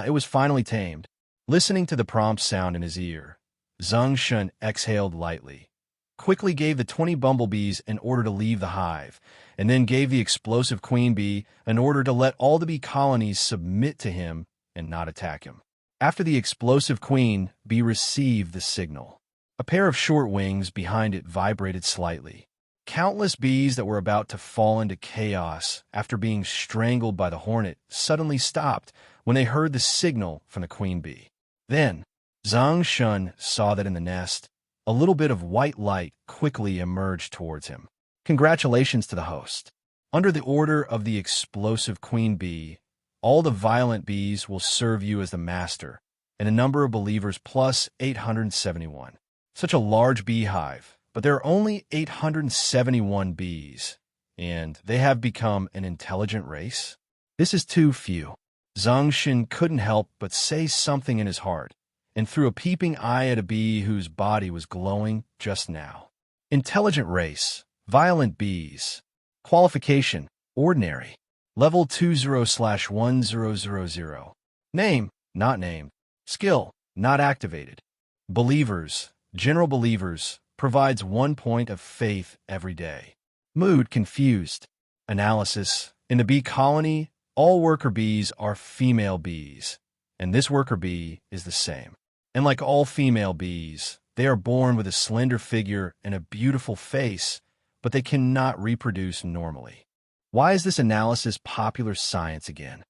It was finally tamed. Listening to the prompt sound in his ear, Zeng Shen exhaled lightly, quickly gave the 20 bumblebees an order to leave the hive, and then gave the explosive queen bee an order to let all the bee colonies submit to him and not attack him. After the explosive queen bee received the signal, a pair of short wings behind it vibrated slightly, Countless bees that were about to fall into chaos after being strangled by the hornet suddenly stopped when they heard the signal from the queen bee. Then, Zeng Shen saw that in the nest, a little bit of white light quickly emerged towards him. Congratulations to the host. Under the order of the explosive queen bee, all the violent bees will serve you as the master, and a number of believers plus 871. Such a large beehive, but there are only 871 bees, and they have become an intelligent race? This is too few. Zeng Shen couldn't help but say something in his heart, and threw a peeping eye at a bee whose body was glowing just now. Intelligent race, violent bees. Qualification, ordinary. Level 20/1000. Name, not named. Skill, not activated. Believers, general believers, provides 1 point of faith every day. Mood, confused. Analysis, in the bee colony, all worker bees are female bees, and this worker bee is the same. And like all female bees, they are born with a slender figure and a beautiful face, but they cannot reproduce normally. Why is this analysis popular science again?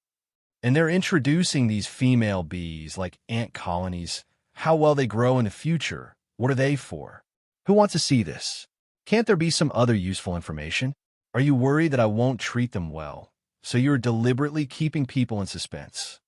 And they're introducing these female bees like ant colonies. How well they grow in the future. What are they for? Who wants to see this? Can't there be some other useful information? Are you worried that I won't treat them well? So you're deliberately keeping people in suspense.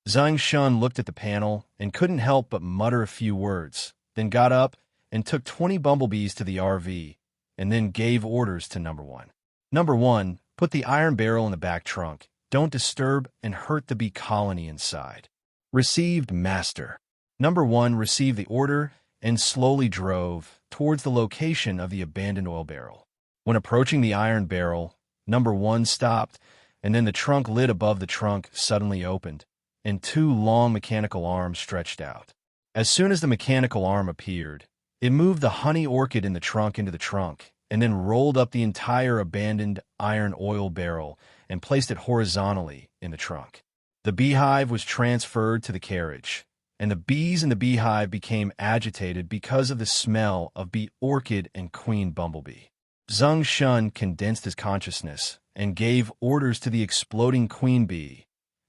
Zeng Shen looked at the panel and couldn't help but mutter a few words, then got up and took 20 bumblebees to the RV, and then gave orders to Number 1. Number 1, put the iron barrel in the back trunk. Don't disturb and hurt the bee colony inside. Received, Master. Number 1 received the order and slowly drove towards the location of the abandoned oil barrel. When approaching the iron barrel, Number 1 stopped, and then the trunk lid above the trunk suddenly opened, and 2 long mechanical arms stretched out. As soon as the mechanical arm appeared, it moved the honey orchid in the trunk into the trunk, and then rolled up the entire abandoned iron oil barrel and placed it horizontally in the trunk. The beehive was transferred to the carriage, and the bees in the beehive became agitated because of the smell of bee orchid and queen bumblebee. Zeng Shen condensed his consciousness and gave orders to the exploding queen bee,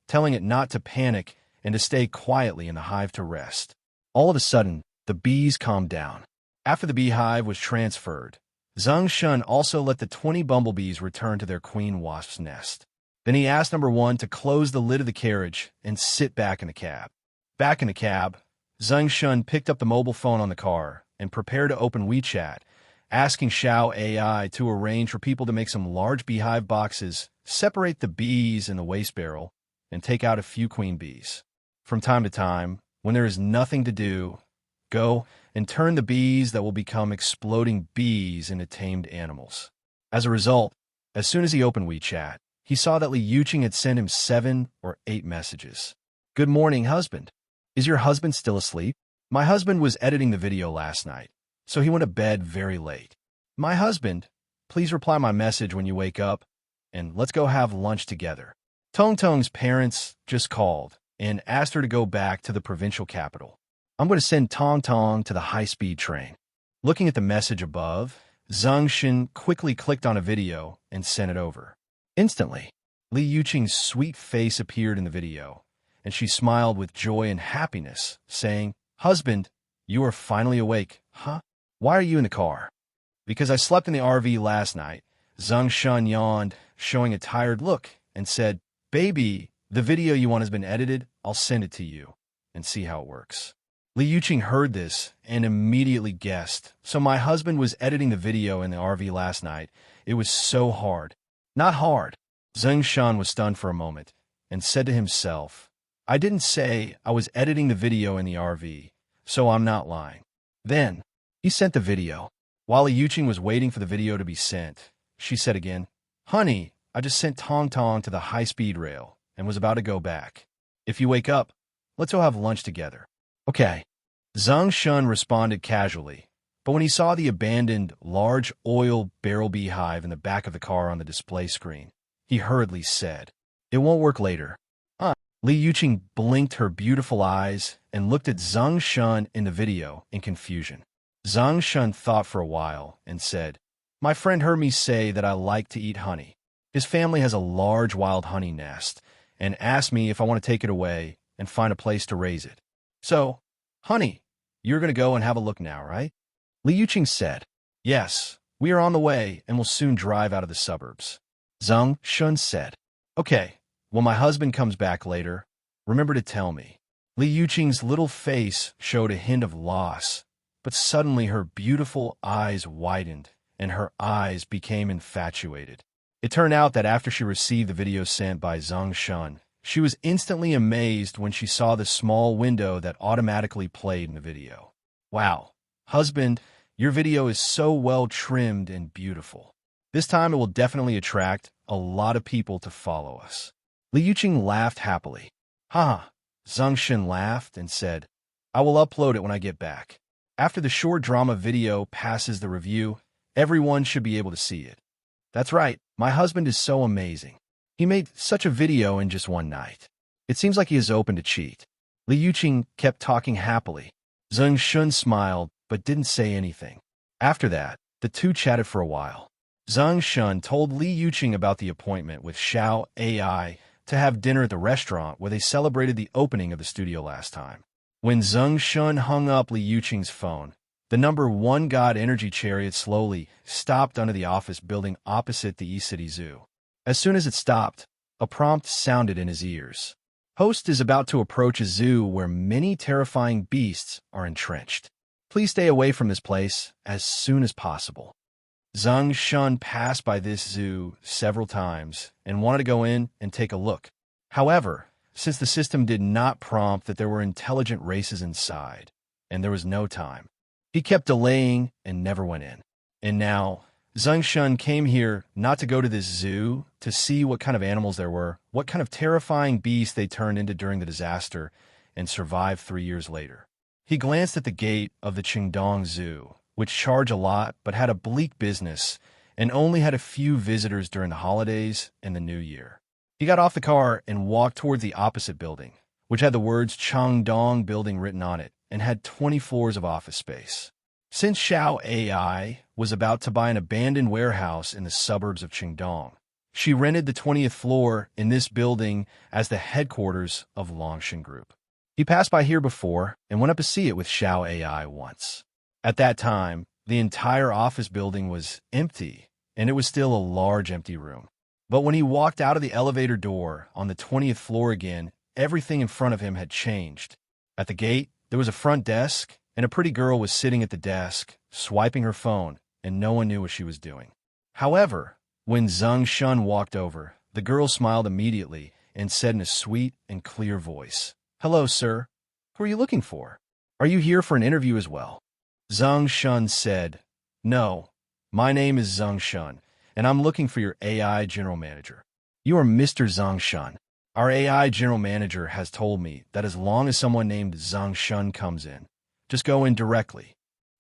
telling it not to panic and to stay quietly in the hive to rest. All of a sudden, the bees calmed down. After the beehive was transferred, Zeng Shen also let the 20 bumblebees return to their queen wasp's nest. Then he asked Number 1 to close the lid of the carriage and sit back in the cab. Back in the cab, Zeng Shen picked up the mobile phone on the car and prepared to open WeChat, asking Xiao AI to arrange for people to make some large beehive boxes, separate the bees in the waste barrel, and take out a few queen bees. From time to time, when there is nothing to do, go and turn the bees that will become exploding bees into tamed animals. As a result, as soon as he opened WeChat, he saw that Li Yuqing had sent him 7 or 8 messages. Good morning, husband. Is your husband still asleep? My husband was editing the video last night, so he went to bed very late. My husband, please reply my message when you wake up, and let's go have lunch together. Tong Tong's parents just called and asked her to go back to the provincial capital. I'm going to send Tong Tong to the high-speed train. Looking at the message above, Zeng Shen quickly clicked on a video and sent it over. Instantly, Li Yuqing's sweet face appeared in the video, and she smiled with joy and happiness, saying, Husband, you are finally awake, huh? Why are you in the car? Because I slept in the RV last night. Zeng Shen yawned, showing a tired look, and said, Baby, the video you want has been edited. I'll send it to you and see how it works. Li Yuqing heard this and immediately guessed. So my husband was editing the video in the RV last night. It was so hard. Not hard. Zeng Shen was stunned for a moment and said to himself, I didn't say I was editing the video in the RV, so I'm not lying. Then, he sent the video. While Li Yuqing was waiting for the video to be sent, she said again, Honey, I just sent Tong Tong to the high-speed rail and was about to go back. If you wake up, let's go have lunch together. Okay. Zeng Shen responded casually, but when he saw the abandoned, large oil barrel beehive in the back of the car on the display screen, he hurriedly said, It won't work later. Li Yuqing blinked her beautiful eyes and looked at Zeng Shen in the video in confusion. Zeng Shen thought for a while and said, My friend heard me say that I like to eat honey. His family has a large wild honey nest and asked me if I want to take it away and find a place to raise it. So, honey, you're going to go and have a look now, right? Li Yuqing said. Yes, we are on the way and will soon drive out of the suburbs. Zeng Shen said. Okay, when my husband comes back later, remember to tell me. Li Yuqing's little face showed a hint of loss, but suddenly her beautiful eyes widened and her eyes became infatuated. It turned out that after she received the video sent by Zeng Shen, she was instantly amazed when she saw the small window that automatically played in the video. Wow, husband, your video is so well trimmed and beautiful. This time it will definitely attract a lot of people to follow us. Li Yuqing laughed happily. Haha. Zeng Shen laughed and said, I will upload it when I get back. After the short drama video passes the review, everyone should be able to see it. That's right, my husband is so amazing. He made such a video in just one night. It seems like he is open to cheat. Li Yuqing kept talking happily. Zeng Shen smiled but didn't say anything. After that, the two chatted for a while. Zeng Shen told Li Yuqing about the appointment with Xiao AI to have dinner at the restaurant where they celebrated the opening of the studio last time. When Zeng Shen hung up Li Yuqing's phone, the number 1 God Energy Chariot slowly stopped under the office building opposite the E-City Zoo. As soon as it stopped, a prompt sounded in his ears. Host is about to approach a zoo where many terrifying beasts are entrenched. Please stay away from this place as soon as possible. Zeng Shen passed by this zoo several times and wanted to go in and take a look. However, since the system did not prompt that there were intelligent races inside, and there was no time, he kept delaying and never went in. And now, Zeng Shen came here not to go to this zoo to see what kind of animals there were, what kind of terrifying beasts they turned into during the disaster, and survived 3 years later. He glanced at the gate of the Qingdong Zoo, which charged a lot but had a bleak business and only had a few visitors during the holidays and the New Year. He got off the car and walked towards the opposite building, which had the words Changdong Building written on it and had 20 floors of office space. Since Xiao AI was about to buy an abandoned warehouse in the suburbs of Qingdong, she rented the 20th floor in this building as the headquarters of Longshan Group. He passed by here before and went up to see it with Xiao AI once. At that time, the entire office building was empty, and it was still a large empty room. But when he walked out of the elevator door on the 20th floor again, everything in front of him had changed. At the gate, there was a front desk, and a pretty girl was sitting at the desk, swiping her phone, and no one knew what she was doing. However, when Zeng Shen walked over, the girl smiled immediately and said in a sweet and clear voice, Hello, sir. Who are you looking for? Are you here for an interview as well? Zeng Shen said, No, my name is Zeng Shen, and I'm looking for your AI general manager. You are Mr. Zeng Shen. Our AI general manager has told me that as long as someone named Zeng Shen comes in, just go in directly.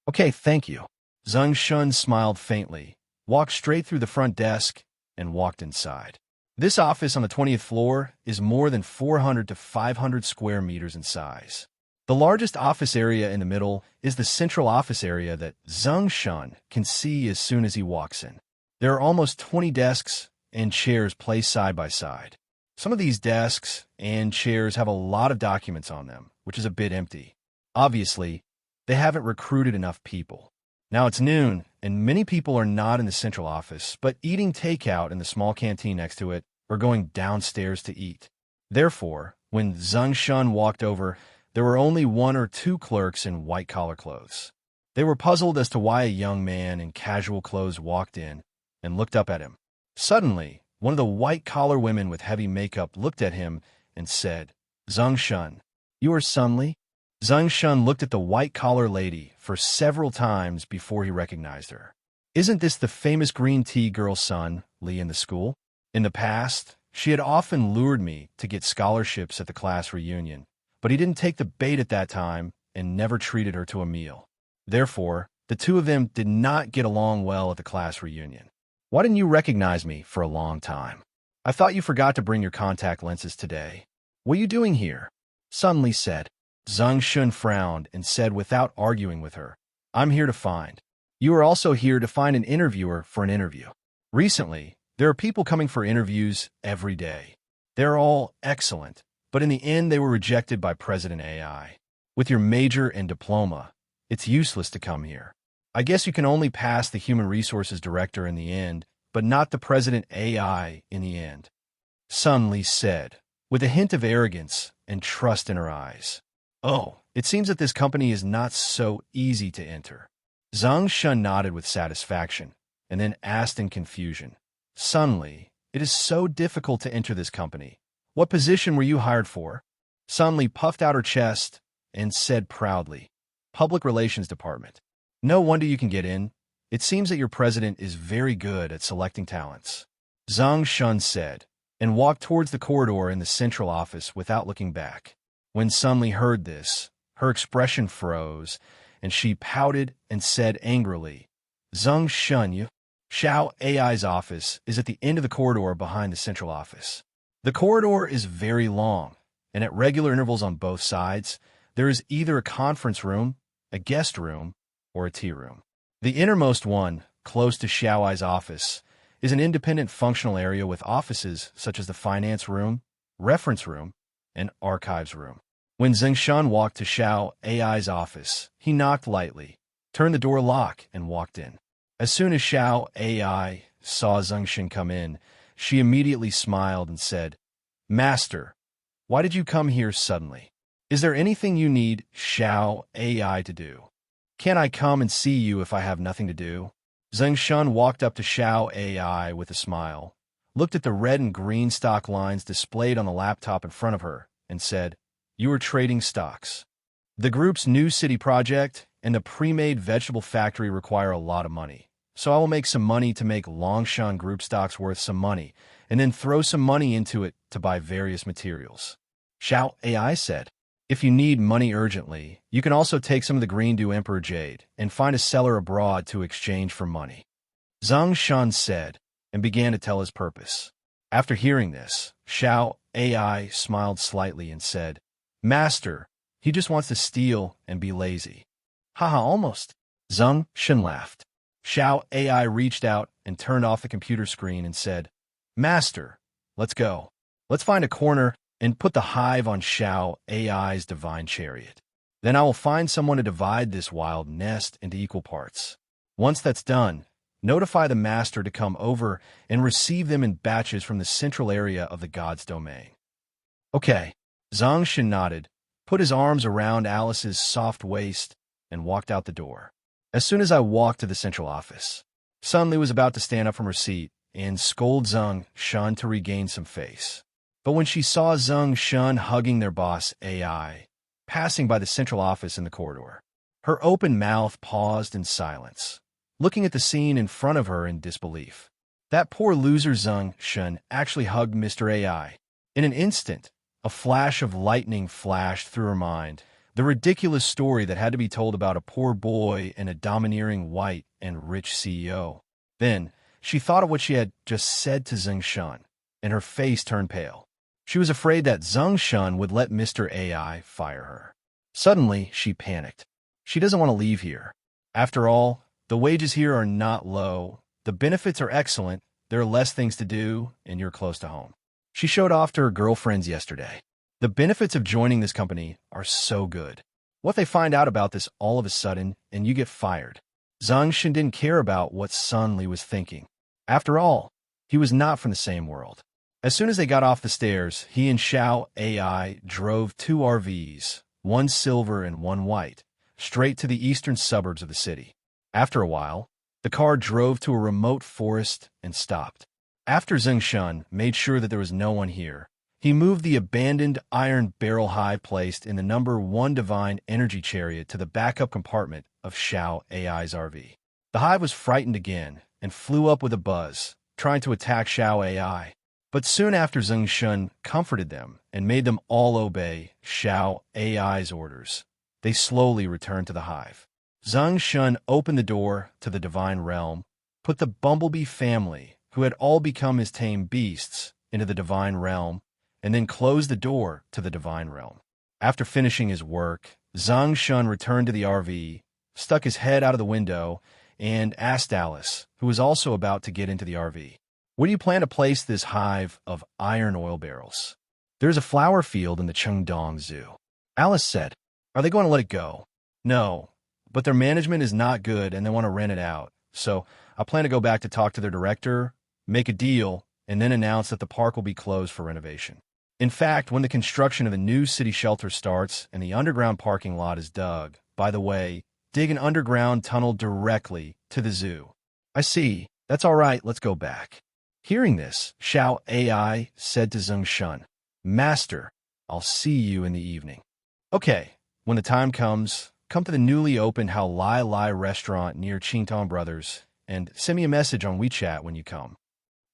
Okay, thank you. Zeng Shen smiled faintly, walked straight through the front desk, and walked inside. This office on the 20th floor is more than 400 to 500 square meters in size. The largest office area in the middle is the central office area that Zeng Shen can see as soon as he walks in. There are almost 20 desks and chairs placed side by side. Some of these desks and chairs have a lot of documents on them, which is a bit empty. Obviously, they haven't recruited enough people. Now it's noon, and many people are not in the central office, but eating takeout in the small canteen next to it or going downstairs to eat. Therefore, when Zeng Shen walked over, there were only 1 or 2 clerks in white-collar clothes. They were puzzled as to why a young man in casual clothes walked in and looked up at him. Suddenly, one of the white-collar women with heavy makeup looked at him and said, Zeng Shen, you are Sun Li? Zeng Shen looked at the white-collar lady for several times before he recognized her. Isn't this the famous green tea girl Sun Li in the school? In the past, she had often lured me to get scholarships at the class reunion, but he didn't take the bait at that time and never treated her to a meal. Therefore, the two of them did not get along well at the class reunion. Why didn't you recognize me for a long time? I thought you forgot to bring your contact lenses today. What are you doing here? Sun Li said. Zeng Shen frowned and said without arguing with her, I'm here to find. You are also here to find an interviewer for an interview. Recently, there are people coming for interviews every day. They're all excellent, but in the end they were rejected by President AI. With your major and diploma, it's useless to come here. I guess you can only pass the Human Resources Director in the end, but not the President AI in the end, Sun Li said, with a hint of arrogance and trust in her eyes. Oh, it seems that this company is not so easy to enter. Zeng Shen nodded with satisfaction, and then asked in confusion, Sun Li, it is so difficult to enter this company. What position were you hired for? Sun Li puffed out her chest and said proudly, Public Relations Department. No wonder you can get in. It seems that your president is very good at selecting talents. Zeng Shen said, and walked towards the corridor in the central office without looking back. When Sun Li heard this, her expression froze, and she pouted and said angrily, Zeng Shen, Xiao AI's office is at the end of the corridor behind the central office. The corridor is very long, and at regular intervals on both sides, there is either a conference room, a guest room, or a tea room. The innermost one, close to Xiaoai's office, is an independent functional area with offices such as the finance room, reference room, and archives room. When Zeng Shen walked to Xiao AI's office, he knocked lightly, turned the door lock, and walked in. As soon as Xiao AI saw Zeng Shen come in, she immediately smiled and said, Master, why did you come here suddenly? Is there anything you need Xiao AI to do? Can't I come and see you if I have nothing to do? Zeng Shen walked up to Xiao AI with a smile, looked at the red and green stock lines displayed on the laptop in front of her, and said, You are trading stocks. The group's new city project and the pre-made vegetable factory require a lot of money, so I will make some money to make Longshan Group stocks worth some money, and then throw some money into it to buy various materials. Xiao AI said, If you need money urgently, you can also take some of the Green Dew Emperor Jade and find a seller abroad to exchange for money. Zeng Shen said, and began to tell his purpose. After hearing this, Xiao AI smiled slightly and said, Master, he just wants to steal and be lazy. Haha, almost. Zeng Shen laughed. Xiao AI reached out and turned off the computer screen and said, Master, let's go. Let's find a corner and put the hive on Xiao AI's divine chariot. Then I will find someone to divide this wild nest into equal parts. Once that's done, notify the master to come over and receive them in batches from the central area of the god's domain. Okay. Zeng Shen nodded, put his arms around Alice's soft waist, and walked out the door. As soon as I walked to the central office, Sun Li was about to stand up from her seat and scold Zeng Shen to regain some face. But when she saw Zeng Shen hugging their boss AI, passing by the central office in the corridor, her open mouth paused in silence, looking at the scene in front of her in disbelief. That poor loser Zeng Shen actually hugged Mr. AI. In an instant, a flash of lightning flashed through her mind, the ridiculous story that had to be told about a poor boy and a domineering white and rich CEO. Then, she thought of what she had just said to Zeng Shen, and her face turned pale. She was afraid that Zeng Shen would let Mr. AI fire her. Suddenly, she panicked. She doesn't want to leave here. After all, the wages here are not low, the benefits are excellent, there are less things to do, and you're close to home. She showed off to her girlfriends yesterday. The benefits of joining this company are so good. What they find out about this all of a sudden, and you get fired. Zeng Shen didn't care about what Sun Li was thinking. After all, he was not from the same world. As soon as they got off the stairs, he and Xiao AI drove 2 RVs, one silver and one white, straight to the eastern suburbs of the city. After a while, the car drove to a remote forest and stopped. After Zeng Shen made sure that there was no one here, he moved the abandoned iron barrel hive placed in the number 1 divine energy chariot to the backup compartment of Xiao AI's RV. The hive was frightened again and flew up with a buzz, trying to attack Xiao AI. But soon after Zeng Shen comforted them and made them all obey Xiao AI's orders, they slowly returned to the hive. Zeng Shen opened the door to the divine realm, put the bumblebee family, who had all become his tame beasts, into the divine realm, and then closed the door to the divine realm. After finishing his work, Zeng Shen returned to the RV, stuck his head out of the window, and asked Alice, who was also about to get into the RV, "Where do you plan to place this hive of iron oil barrels?" "There's a flower field in the Chengdong Zoo." Alice said, "Are they going to let it go?" "No, but their management is not good and they want to rent it out. So I plan to go back to talk to their director, make a deal, and then announce that the park will be closed for renovation. In fact, when the construction of the new city shelter starts and the underground parking lot is dug, by the way, dig an underground tunnel directly to the zoo." "I see. That's all right. Let's go back." Hearing this, Xiao AI said to Zeng Shen, "Master, I'll see you in the evening." "Okay, when the time comes, come to the newly opened Hao Lai Lai restaurant near Qingtong Brothers and send me a message on WeChat when you come."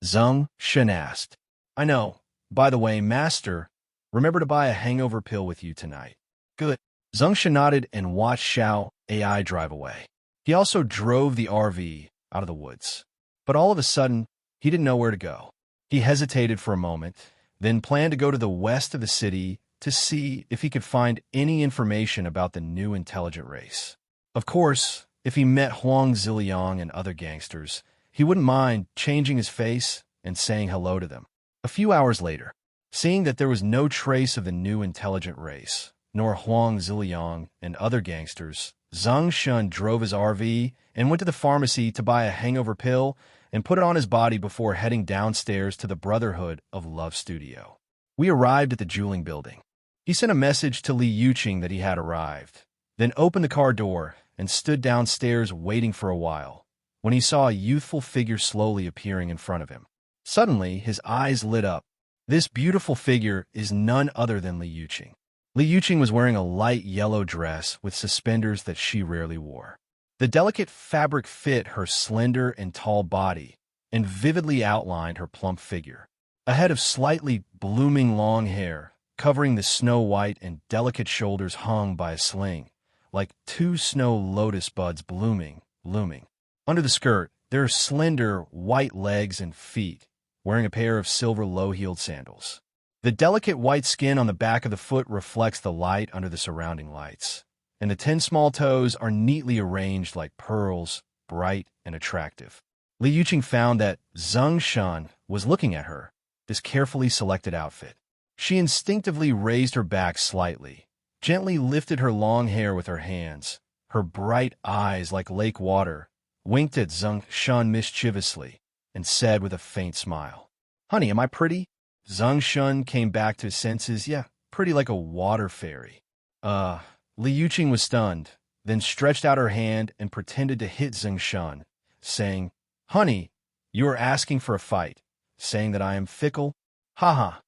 Zeng Shen asked, "I know. By the way, Master, remember to buy a hangover pill with you tonight." "Good." Zeng Shen nodded and watched Xiao AI drive away. He also drove the RV out of the woods. But all of a sudden, he didn't know where to go. He hesitated for a moment, then planned to go to the west of the city to see if he could find any information about the new intelligent race. Of course, if he met Huang Ziliang and other gangsters, he wouldn't mind changing his face and saying hello to them. A few hours later, seeing that there was no trace of the new intelligent race, nor Huang Ziliang and other gangsters, Zeng Shen drove his RV and went to the pharmacy to buy a hangover pill and put it on his body before heading downstairs to the Brotherhood of Love studio. We arrived at the jeweling building. He sent a message to Li Yuqing that he had arrived, then opened the car door and stood downstairs waiting for a while, when he saw a youthful figure slowly appearing in front of him. Suddenly, his eyes lit up. This beautiful figure is none other than Li Yuqing. Li Yuqing was wearing a light yellow dress with suspenders that she rarely wore. The delicate fabric fit her slender and tall body and vividly outlined her plump figure. A head of slightly blooming long hair, covering the snow-white and delicate shoulders hung by a sling, like two snow lotus buds blooming. Under the skirt, there are slender, white legs and feet, wearing a pair of silver low-heeled sandals. The delicate white skin on the back of the foot reflects the light under the surrounding lights, and the 10 small toes are neatly arranged like pearls, bright and attractive. Li Yuqing found that Zeng Shen was looking at her, this carefully selected outfit. She instinctively raised her back slightly, gently lifted her long hair with her hands. Her bright eyes, like lake water, winked at Zeng Shen mischievously and said with a faint smile, "Honey, am I pretty?" Zeng Shen came back to his senses. "Yeah, pretty like a water fairy." Li Yuqing was stunned, then stretched out her hand and pretended to hit Zeng Shen, saying, "Honey, you are asking for a fight, saying that I am fickle? Haha,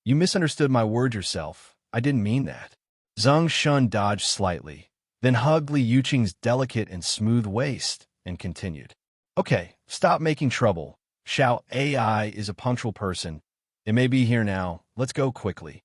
you misunderstood my word yourself. I didn't mean that." Zeng Shen dodged slightly, then hugged Li Yuqing's delicate and smooth waist and continued, "Okay, stop making trouble. Xiao AI is a punctual person. It may be here now. Let's go quickly."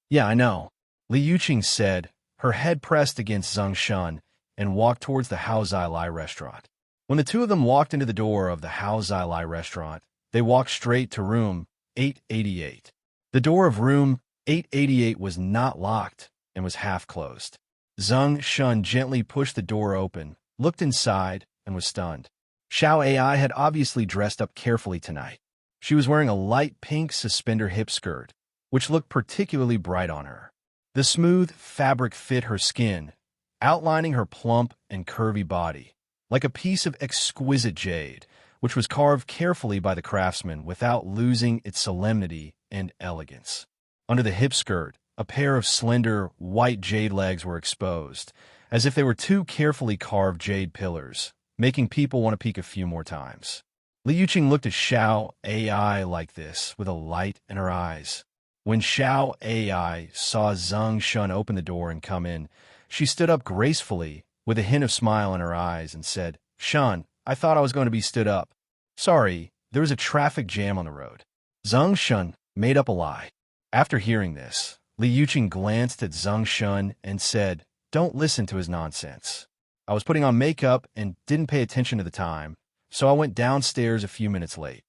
"Yeah, I know," Li Yuqing said, her head pressed against Zeng Shen, and walked towards the Hao Zai Lai restaurant. When the two of them walked into the door of the Hao Zai Lai restaurant, they walked straight to room 888. The door of room 888 was not locked and was half closed. Zeng Shen gently pushed the door open, looked inside, and was stunned. Xiao AI had obviously dressed up carefully tonight. She was wearing a light pink suspender hip skirt, which looked particularly bright on her. The smooth fabric fit her skin, outlining her plump and curvy body, like a piece of exquisite jade, which was carved carefully by the craftsman without losing its solemnity and elegance. Under the hip skirt, a pair of slender, white jade legs were exposed, as if they were two carefully carved jade pillars, making people want to peek a few more times. Li Yuqing looked at Xiao AI like this, with a light in her eyes. When Xiao AI saw Zeng Shen open the door and come in, she stood up gracefully, with a hint of smile in her eyes, and said, "Shen, I thought I was going to be stood up. Sorry, there was a traffic jam on the road." Zeng Shen made up a lie. After hearing this, Li Yuqing glanced at Zeng Shen and said, "Don't listen to his nonsense. I was putting on makeup and didn't pay attention to the time, so I went downstairs a few minutes late."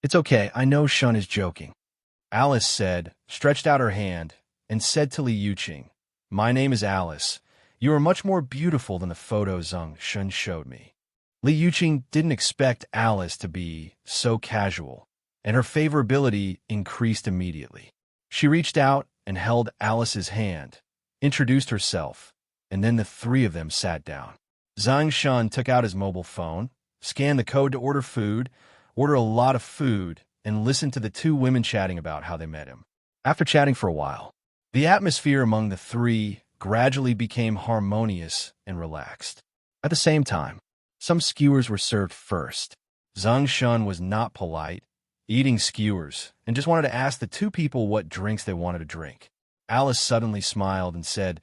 "It's okay, I know Shen is joking," Alice said, stretched out her hand, and said to Li Yuqing, "My name is Alice. You are much more beautiful than the photo Zeng Shen showed me." Li Yuqing didn't expect Alice to be so casual, and her favorability increased immediately. She reached out and held Alice's hand, introduced herself, and then the three of them sat down. Zeng Shen took out his mobile phone, scanned the code to order a lot of food, and listened to the two women chatting about how they met him. After chatting for a while, the atmosphere among the three gradually became harmonious and relaxed. At the same time, some skewers were served first. Zeng Shen was not polite, eating skewers, and just wanted to ask the two people what drinks they wanted to drink. Alice suddenly smiled and said,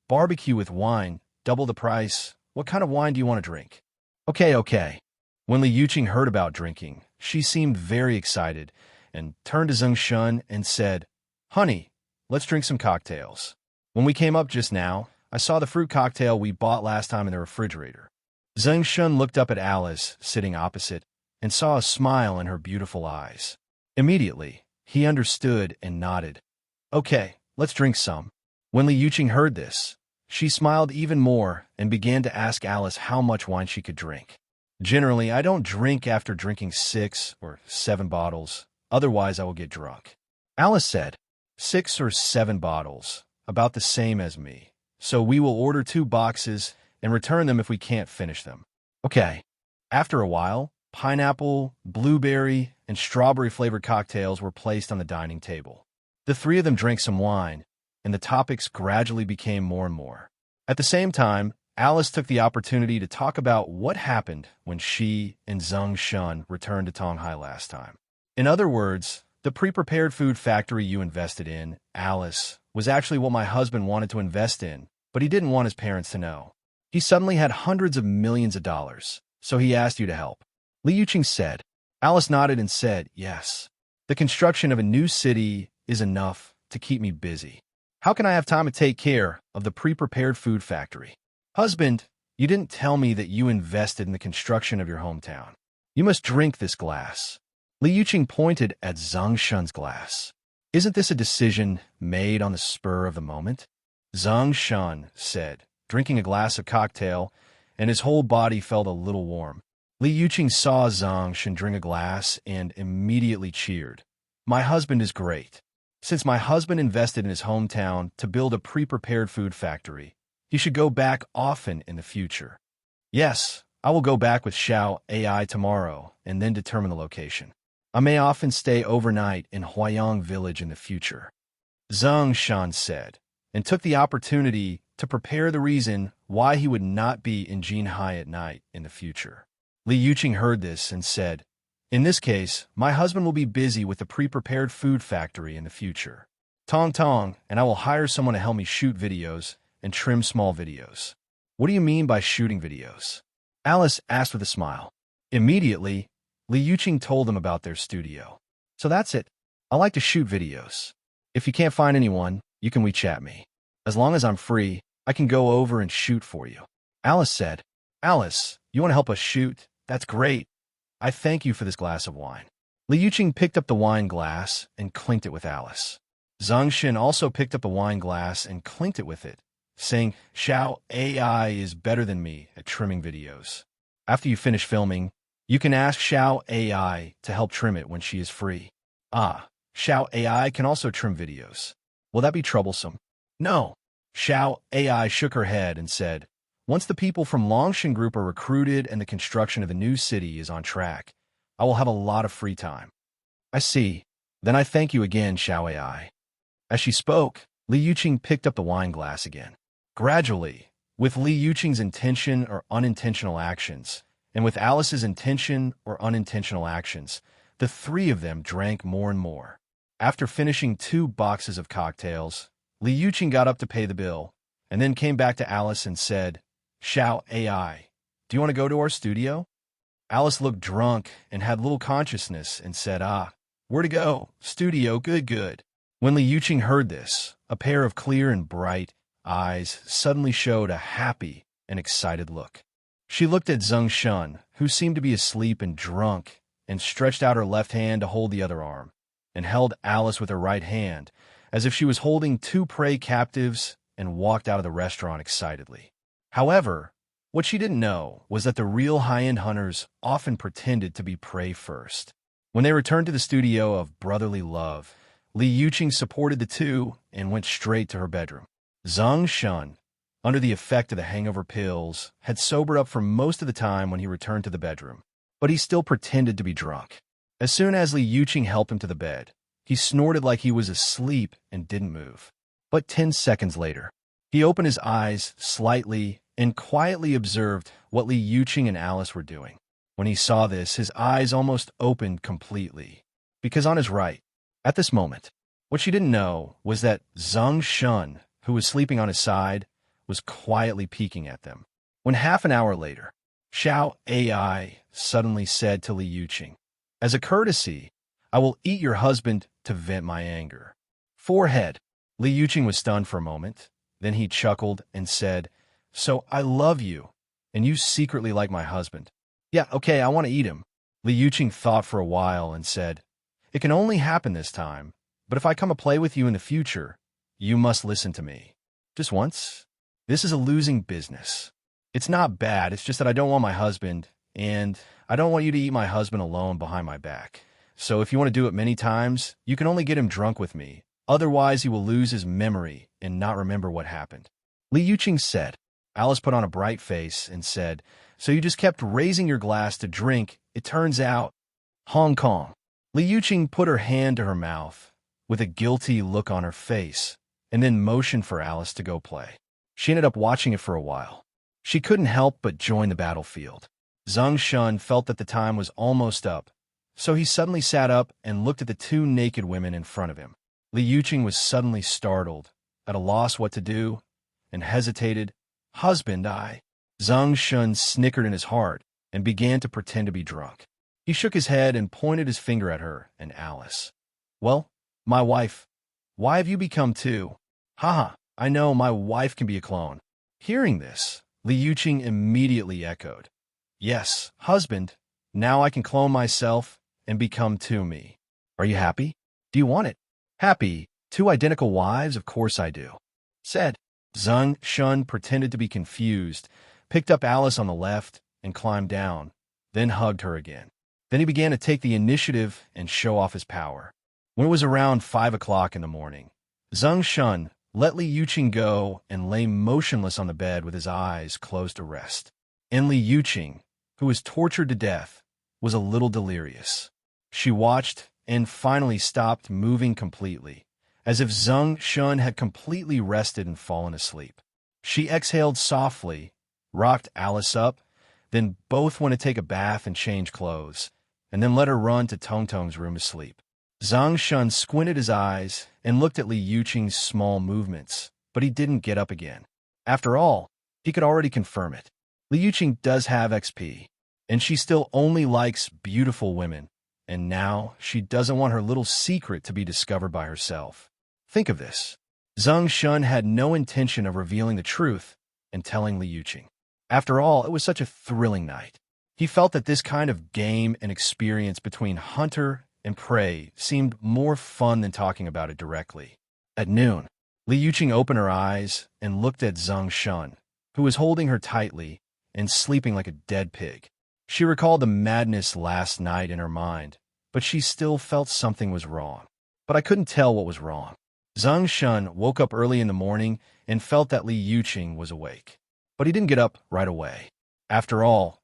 "Barbecue with wine, double the price. What kind of wine do you want to drink?" Okay. When Li Yuqing heard about drinking, she seemed very excited and turned to Zeng Shen and said, "Honey, let's drink some cocktails. When we came up just now, I saw the fruit cocktail we bought last time in the refrigerator." Zeng Shen looked up at Alice, sitting opposite, and saw a smile in her beautiful eyes. Immediately, he understood and nodded. "Okay, let's drink some." When Li Yuqing heard this, she smiled even more and began to ask Alice how much wine she could drink. "Generally, I don't drink after drinking 6 or 7 bottles, otherwise I will get drunk." Alice said, 6 or 7 bottles, about the same as me, so we will order 2 boxes and return them if we can't finish them. Okay. After a while, pineapple, blueberry, and strawberry-flavored cocktails were placed on the dining table. The three of them drank some wine, and the topics gradually became more and more. At the same time, Alice took the opportunity to talk about what happened when she and Zeng Shen returned to Tonghai last time. In other words, the pre-prepared food factory you invested in, Alice, was actually what my husband wanted to invest in, but he didn't want his parents to know. He suddenly had hundreds of millions of dollars, so he asked you to help. Li Yuqing said. Alice nodded and said, "Yes. The construction of a new city is enough to keep me busy. How can I have time to take care of the pre-prepared food factory?" "Husband, you didn't tell me that you invested in the construction of your hometown. You must drink this glass." Li Yuqing pointed at Zeng Shen's glass. "Isn't this a decision made on the spur of the moment?" Zeng Shen said, drinking a glass of cocktail, and his whole body felt a little warm. Li Yuqing saw Zeng Shen drink a glass and immediately cheered. "My husband is great. Since my husband invested in his hometown to build a pre-prepared food factory, he should go back often in the future." "Yes, I will go back with Xiao AI tomorrow and then determine the location. I may often stay overnight in Huayang village in the future," Zeng Shen said, and took the opportunity to prepare the reason why he would not be in Jinhai at night in the future. Li Yuqing heard this and said, "In this case, my husband will be busy with the pre-prepared food factory in the future. Tong, and I will hire someone to help me shoot videos and trim small videos." "What do you mean by shooting videos?" Alice asked with a smile. Immediately, Li Yuqing told them about their studio. "So that's it. I like to shoot videos. If you can't find anyone, you can WeChat me. As long as I'm free, I can go over and shoot for you." Alice said, "Alice, you want to help us shoot? That's great. I thank you for this glass of wine." Li Yuqing picked up the wine glass and clinked it with Alice. Zeng Shen also picked up the wine glass and clinked it with it, saying, "Xiao AI is better than me at trimming videos. After you finish filming, you can ask Xiao AI to help trim it when she is free." "Ah, Xiao AI can also trim videos. Will that be troublesome?" "No." Xiao AI shook her head and said, "Once the people from Longshan Group are recruited and the construction of the new city is on track, I will have a lot of free time." "I see. Then I thank you again, Xiao AI." As she spoke, Li Yuqing picked up the wine glass again. Gradually, with Li Yuqing's intention or unintentional actions, and with Alice's intention or unintentional actions, the three of them drank more and more. After finishing 2 boxes of cocktails, Li Yuqing got up to pay the bill, and then came back to Alice and said, "Xiao AI, do you want to go to our studio?" Alice looked drunk and had little consciousness and said, "Where to go? Studio, good." When Li Yuqing heard this, a pair of clear and bright eyes suddenly showed a happy and excited look. She looked at Zeng Shen, who seemed to be asleep and drunk, and stretched out her left hand to hold the other arm, and held Alice with her right hand, as if she was holding 2 prey captives, and walked out of the restaurant excitedly. However, What she didn't know was that the real high-end hunters often pretended to be prey first. When they returned to the studio of brotherly love, Li Yuqing supported the two and went straight to her bedroom. Zeng Shen, under the effect of the hangover pills, had sobered up for most of the time when he returned to the bedroom, but he still pretended to be drunk. As soon as Li Yuqing helped him to the bed, he snorted like he was asleep and didn't move. But 10 seconds later, he opened his eyes slightly and quietly observed what Li Yuqing and Alice were doing. When he saw this, his eyes almost opened completely, because on his right, at this moment, what she didn't know was that Zeng Shen, who was sleeping on his side, was quietly peeking at them. When half an hour later, Xiao AI suddenly said to Li Yuqing, "As a courtesy, I will eat your husband to vent my anger." Forehead. Li Yuqing was stunned for a moment. Then he chuckled and said, "So I love you, and you secretly like my husband." "Yeah, okay, I want to eat him." Li Yuqing thought for a while and said, "It can only happen this time, but if I come to play with you in the future, you must listen to me. Just once. This is a losing business. It's not bad, it's just that I don't want my husband, and I don't want you to eat my husband alone behind my back. So if you want to do it many times, you can only get him drunk with me. Otherwise, he will lose his memory and not remember what happened." Li Yuqing said. Alice put on a bright face and said, "So you just kept raising your glass to drink, it turns out." Hong Kong. Li Yuqing put her hand to her mouth, with a guilty look on her face, and then motioned for Alice to go play. She ended up watching it for a while. She couldn't help but join the battlefield. Zeng Shen felt that the time was almost up, so he suddenly sat up and looked at the two naked women in front of him. Li Yuqing was suddenly startled, at a loss what to do, and hesitated. "Husband, I..." Zeng Shen snickered in his heart and began to pretend to be drunk. He shook his head and pointed his finger at her and Alice. "Well, my wife, why have you become two?" "Haha, I know my wife can be a clone." Hearing this, Li Yuqing immediately echoed, "Yes, husband, now I can clone myself and become two me. Are you happy? Do you want it?" "Happy? Two identical wives? Of course I do," said. Zeng Shen pretended to be confused, picked up Alice on the left and climbed down, then hugged her again. Then he began to take the initiative and show off his power. When it was around 5 o'clock in the morning, Zeng Shen let Li Yuqing go and lay motionless on the bed with his eyes closed to rest. And Li Yuqing, who was tortured to death, was a little delirious. She watched and finally stopped moving completely, as if Zeng Shen had completely rested and fallen asleep. She exhaled softly, rocked Alice up, then both went to take a bath and change clothes, and then let her run to Tong Tong's room to sleep. Zeng Shen squinted his eyes and looked at Li Yuqing's small movements, but he didn't get up again. After all, he could already confirm it. Li Yuqing does have XP, and she still only likes beautiful women, and now she doesn't want her little secret to be discovered by herself. Think of this. Zeng Shen had no intention of revealing the truth and telling Li Yuqing. After all, it was such a thrilling night. He felt that this kind of game and experience between hunter and prey seemed more fun than talking about it directly. At noon, Li Yuqing opened her eyes and looked at Zeng Shen, who was holding her tightly and sleeping like a dead pig. She recalled the madness last night in her mind, but she still felt something was wrong. But I couldn't tell what was wrong. Zeng Shen woke up early in the morning and felt that Li Yuqing was awake. But he didn't get up right away. After all,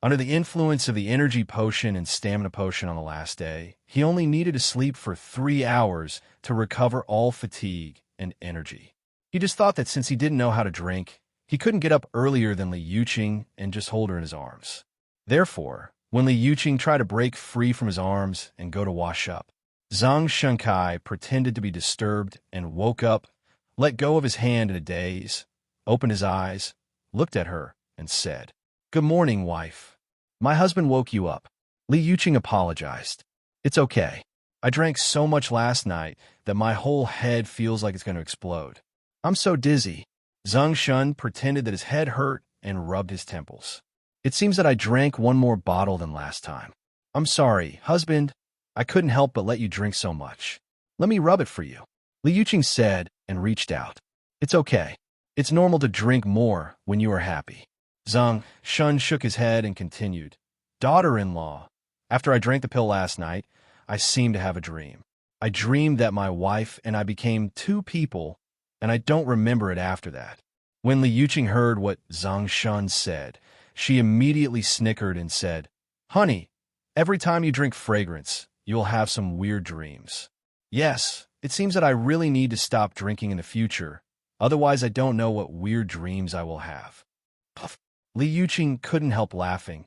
under the influence of the energy potion and stamina potion on the last day, he only needed to sleep for 3 hours to recover all fatigue and energy. He just thought that since he didn't know how to drink, he couldn't get up earlier than Li Yuqing and just hold her in his arms. Therefore, when Li Yuqing tried to break free from his arms and go to wash up, Zeng Shenkai pretended to be disturbed and woke up, let go of his hand in a daze, opened his eyes, looked at her, and said, "Good morning, wife. My husband woke you up." Li Yuqing apologized. "It's okay. I drank so much last night that my whole head feels like it's going to explode. I'm so dizzy." Zeng Shen pretended that his head hurt and rubbed his temples. "It seems that I drank one more bottle than last time. I'm sorry, husband. I couldn't help but let you drink so much. Let me rub it for you," Li Yuqing said and reached out. "It's okay. It's normal to drink more when you are happy." Zeng Shen shook his head and continued, "Daughter-in-law, after I drank the pill last night, I seemed to have a dream. I dreamed that my wife and I became two people, and I don't remember it after that." When Li Yuqing heard what Zeng Shen said, she immediately snickered and said, "Honey, every time you drink fragrance, you will have some weird dreams. Yes, it seems that I really need to stop drinking in the future, otherwise I don't know what weird dreams I will have." Puff. Li Yuqing couldn't help laughing.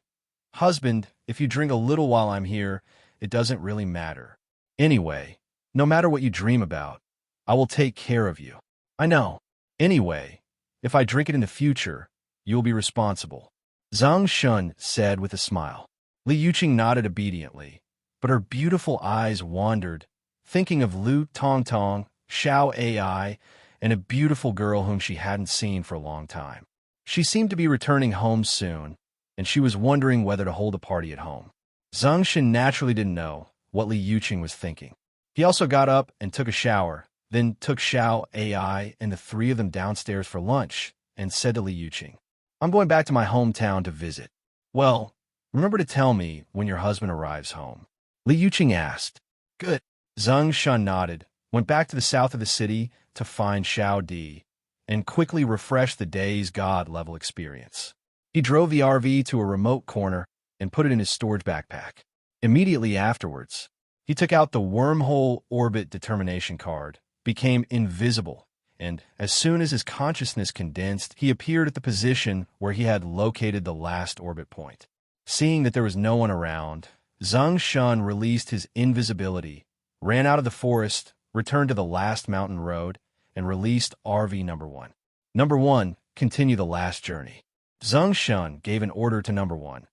"Husband, if you drink a little while I'm here, it doesn't really matter. Anyway, no matter what you dream about, I will take care of you." "I know. Anyway, if I drink it in the future, you will be responsible," Zeng Shen said with a smile. Li Yuqing nodded obediently, but her beautiful eyes wandered, thinking of Lu Tongtong, Xiao Ai, and a beautiful girl whom she hadn't seen for a long time. She seemed to be returning home soon, and she was wondering whether to hold a party at home. Zeng Shen naturally didn't know what Li Yuqing was thinking. He also got up and took a shower, then took Xiao Ai and the three of them downstairs for lunch, and said to Li Yuqing, "I'm going back to my hometown to visit." "Well, remember to tell me when your husband arrives home," Li Yuqing asked. "Good." Zeng Shen nodded, went back to the south of the city to find Xiao Di, and quickly refreshed the day's God-level experience. He drove the RV to a remote corner and put it in his storage backpack. Immediately afterwards, he took out the wormhole orbit determination card, became invisible, and as soon as his consciousness condensed, he appeared at the position where he had located the last orbit point. Seeing that there was no one around, Zeng Shen released his invisibility, ran out of the forest, returned to the last mountain road, and released RV number 1. Number 1, continue the last journey. Zeng Shen gave an order to number 1,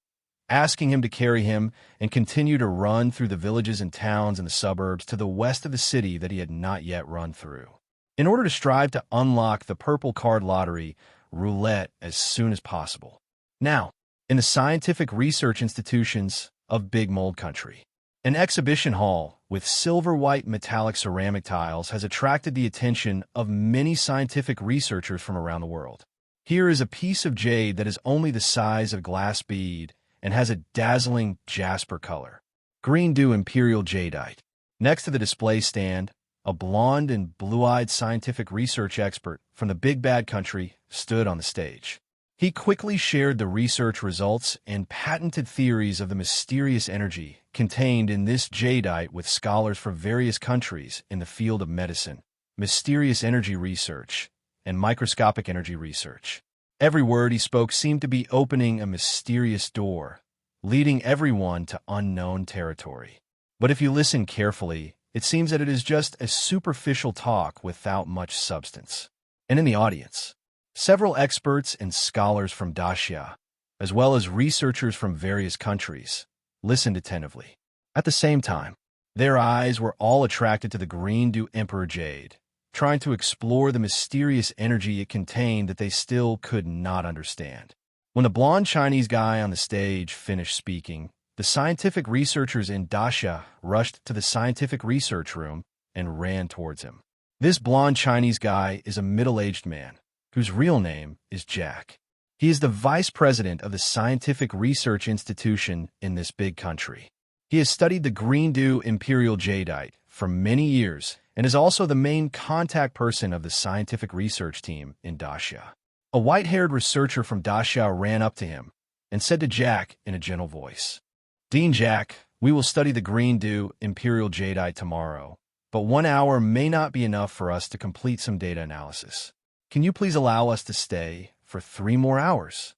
asking him to carry him and continue to run through the villages and towns and the suburbs to the west of the city that he had not yet run through, in order to strive to unlock the purple card lottery roulette as soon as possible. Now, in the scientific research institutions of Big Mold Country, an exhibition hall with silver-white metallic ceramic tiles has attracted the attention of many scientific researchers from around the world. Here is a piece of jade that is only the size of a glass bead and has a dazzling jasper color. Green Dew Imperial Jadeite. Next to the display stand, a blonde and blue-eyed scientific research expert from the Big Bad Country stood on the stage. He quickly shared the research results and patented theories of the mysterious energy contained in this jadeite with scholars from various countries in the field of medicine, mysterious energy research, and microscopic energy research. Every word he spoke seemed to be opening a mysterious door, leading everyone to unknown territory. But if you listen carefully, it seems that it is just a superficial talk without much substance. And in the audience, several experts and scholars from Daxia, as well as researchers from various countries, listened attentively. At the same time, their eyes were all attracted to the Green Dew Emperor Jade, trying to explore the mysterious energy it contained that they still could not understand. When the blonde Chinese guy on the stage finished speaking, the scientific researchers in Daxia rushed to the scientific research room and ran towards him. This blonde Chinese guy is a middle-aged man, whose real name is Jack. He is the vice president of the scientific research institution in this big country. He has studied the Green Dew Imperial Jadeite for many years and is also the main contact person of the scientific research team in Daxia. A white-haired researcher from Daxia ran up to him and said to Jack in a gentle voice, "Dean Jack, we will study the Green Dew Imperial Jadeite tomorrow, but 1 hour may not be enough for us to complete some data analysis. Can you please allow us to stay for 3 more hours?"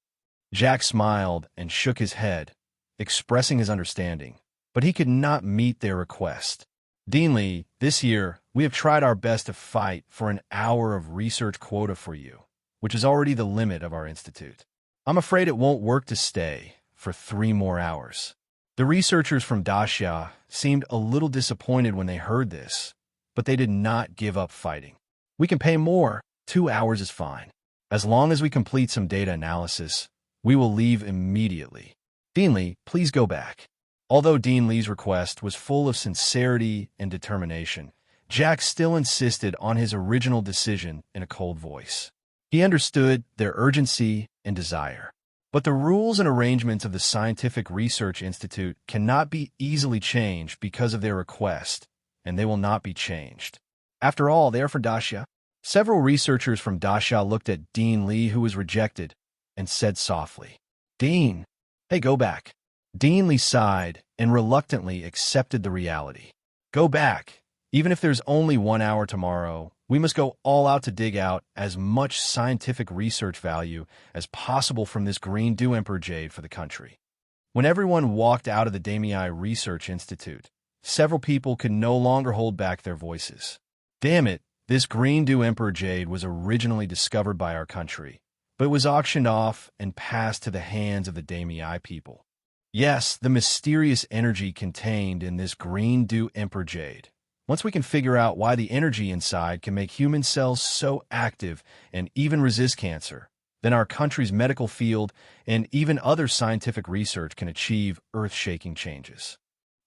Jack smiled and shook his head, expressing his understanding, but he could not meet their request. "Dean Lee, this year, we have tried our best to fight for an hour of research quota for you, which is already the limit of our institute. I'm afraid it won't work to stay for 3 more hours. The researchers from Daxia seemed a little disappointed when they heard this, but they did not give up fighting. "We can pay more. 2 hours is fine. As long as we complete some data analysis, we will leave immediately. Dean Lee, please go back." Although Dean Lee's request was full of sincerity and determination, Jack still insisted on his original decision in a cold voice. He understood their urgency and desire. But the rules and arrangements of the Scientific Research Institute cannot be easily changed because of their request, and they will not be changed. After all, they are for Daxia. Several researchers from Daxia looked at Dean Li, who was rejected, and said softly, "Dean, hey, go back." Dean Li sighed and reluctantly accepted the reality. Go back. Even if there's only 1 hour tomorrow, we must go all out to dig out as much scientific research value as possible from this green dew emperor jade for the country. When everyone walked out of the Damei Research Institute, several people could no longer hold back their voices. Damn it, this green dew emperor jade was originally discovered by our country, but it was auctioned off and passed to the hands of the Damei people. Yes, the mysterious energy contained in this green dew emperor jade. Once we can figure out why the energy inside can make human cells so active and even resist cancer, then our country's medical field and even other scientific research can achieve earth-shaking changes.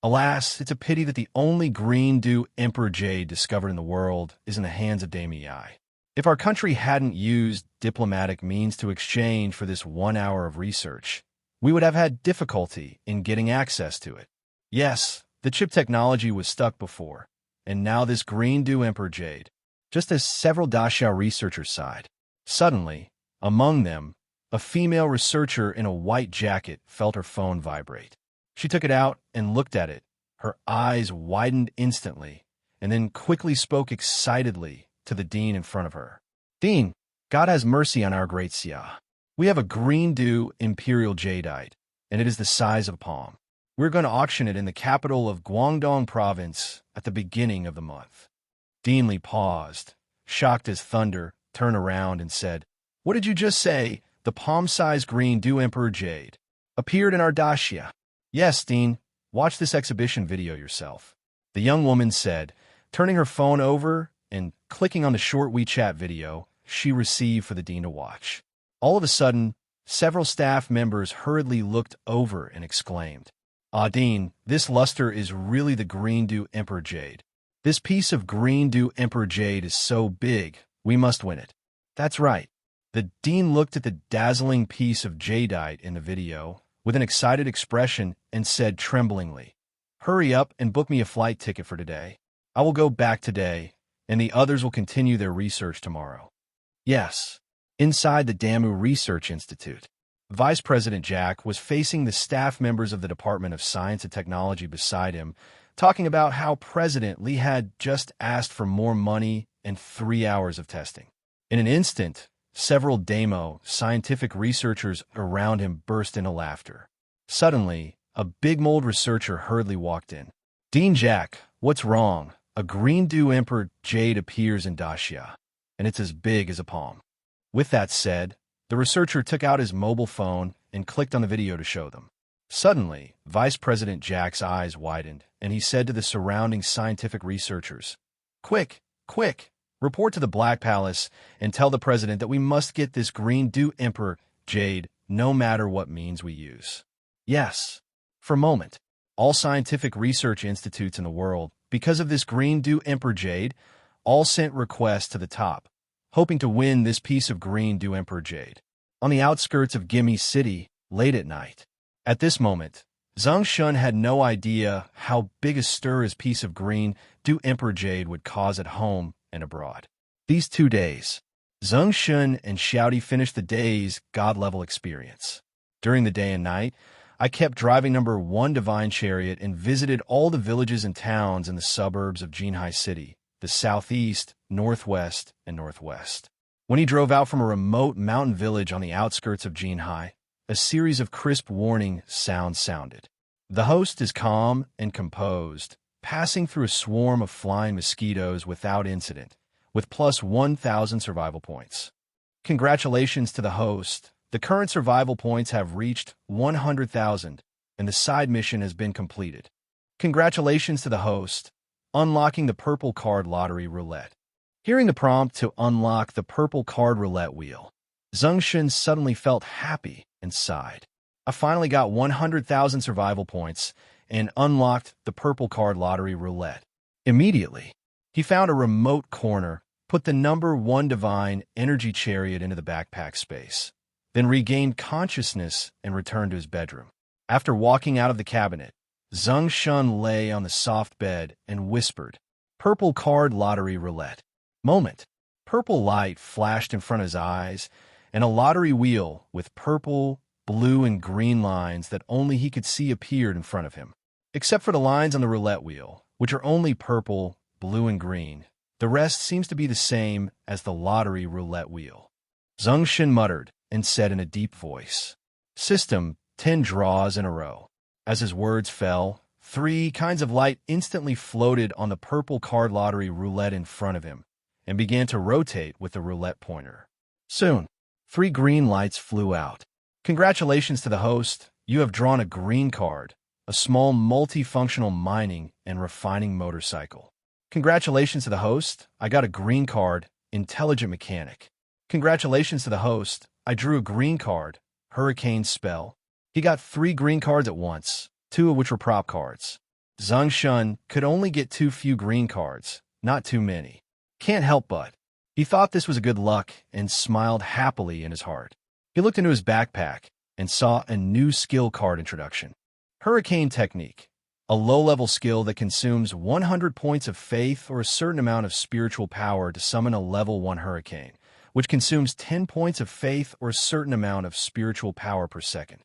Alas, it's a pity that the only green dew emperor jade discovered in the world is in the hands of Damei. If our country hadn't used diplomatic means to exchange for this 1 hour of research, we would have had difficulty in getting access to it. Yes, the chip technology was stuck before, and now this green dew emperor jade, just as several Daxia researchers sighed. Suddenly, among them, a female researcher in a white jacket felt her phone vibrate. She took it out and looked at it. Her eyes widened instantly, and then quickly spoke excitedly to the dean in front of her. "Dean, God has mercy on our great Xia. We have a green dew imperial jadeite, and it is the size of a palm. We're going to auction it in the capital of Guangdong province at the beginning of the month." Dean Li paused, shocked as thunder, turned around and said, "What did you just say? The palm-sized green dew emperor jade appeared in our Daxia?" "Yes, Dean. Watch this exhibition video yourself," the young woman said, turning her phone over and clicking on the short WeChat video she received for the dean to watch. All of a sudden, several staff members hurriedly looked over and exclaimed, "Ah, Dean, this luster is really the green dew emperor jade. This piece of green dew emperor jade is so big, we must win it." "That's right." The dean looked at the dazzling piece of jadeite in the video with an excited expression and said tremblingly, "Hurry up and book me a flight ticket for today. I will go back today, and the others will continue their research tomorrow." Yes, inside the Damei Research Institute, Vice President Jack was facing the staff members of the Department of Science and Technology beside him, talking about how President Li had just asked for more money and 3 hours of testing. In an instant, several Damei scientific researchers around him burst into laughter. Suddenly, a big mold researcher hurriedly walked in. "Dean Jack, what's wrong? A green dew emperor jade appears in Daxia, and it's as big as a palm." With that said, the researcher took out his mobile phone and clicked on the video to show them. Suddenly, Vice President Jack's eyes widened, and he said to the surrounding scientific researchers, "Quick, quick! Report to the Black Palace and tell the president that we must get this green dew emperor jade no matter what means we use." Yes, for a moment, all scientific research institutes in the world, because of this green dew emperor jade, all sent requests to the top, hoping to win this piece of green dew emperor jade. On the outskirts of Gimi City, late at night. At this moment, Zeng Shen had no idea how big a stir his piece of green dew emperor jade would cause at home and abroad. These 2 days, Zeng Shen and Xiaodi finished the day's God-level experience. During the day and night, I kept driving number 1 Divine Chariot and visited all the villages and towns in the suburbs of Jinhai City, the southeast, northwest, and northwest. When he drove out from a remote mountain village on the outskirts of Jinhai, a series of crisp warning sounds sounded. The host is calm and composed, passing through a swarm of flying mosquitoes without incident, with plus 1,000 survival points. Congratulations to the host. The current survival points have reached 100,000, and the side mission has been completed. Congratulations to the host. Unlocking the purple card lottery roulette. Hearing the prompt to unlock the purple card roulette wheel, Zeng Shen suddenly felt happy and sighed. "I finally got 100,000 survival points and unlocked the purple card lottery roulette." Immediately, he found a remote corner, put the number 1 Divine Energy Chariot into the backpack space, then regained consciousness and returned to his bedroom. After walking out of the cabinet, Zeng Shen lay on the soft bed and whispered, "Purple card lottery roulette." Moment. Purple light flashed in front of his eyes, and a lottery wheel with purple, blue, and green lines that only he could see appeared in front of him. Except for the lines on the roulette wheel, which are only purple, blue, and green, the rest seems to be the same as the lottery roulette wheel. Zeng Shen muttered and said in a deep voice, "System, 10 draws in a row." As his words fell, 3 kinds of light instantly floated on the purple card lottery roulette in front of him and began to rotate with the roulette pointer. Soon, 3 green lights flew out. "Congratulations to the host. You have drawn a green card, a small multifunctional mining and refining motorcycle." "Congratulations to the host. I got a green card, intelligent mechanic." "Congratulations to the host. I drew a green card, hurricane spell." He got 3 green cards at once, 2 of which were prop cards. Zeng Shen could only get too few green cards, not too many. Can't help but. He thought this was a good luck and smiled happily in his heart. He looked into his backpack and saw a new skill card introduction. Hurricane Technique, a low-level skill that consumes 100 points of faith or a certain amount of spiritual power to summon a level 1 hurricane, which consumes 10 points of faith or a certain amount of spiritual power per second.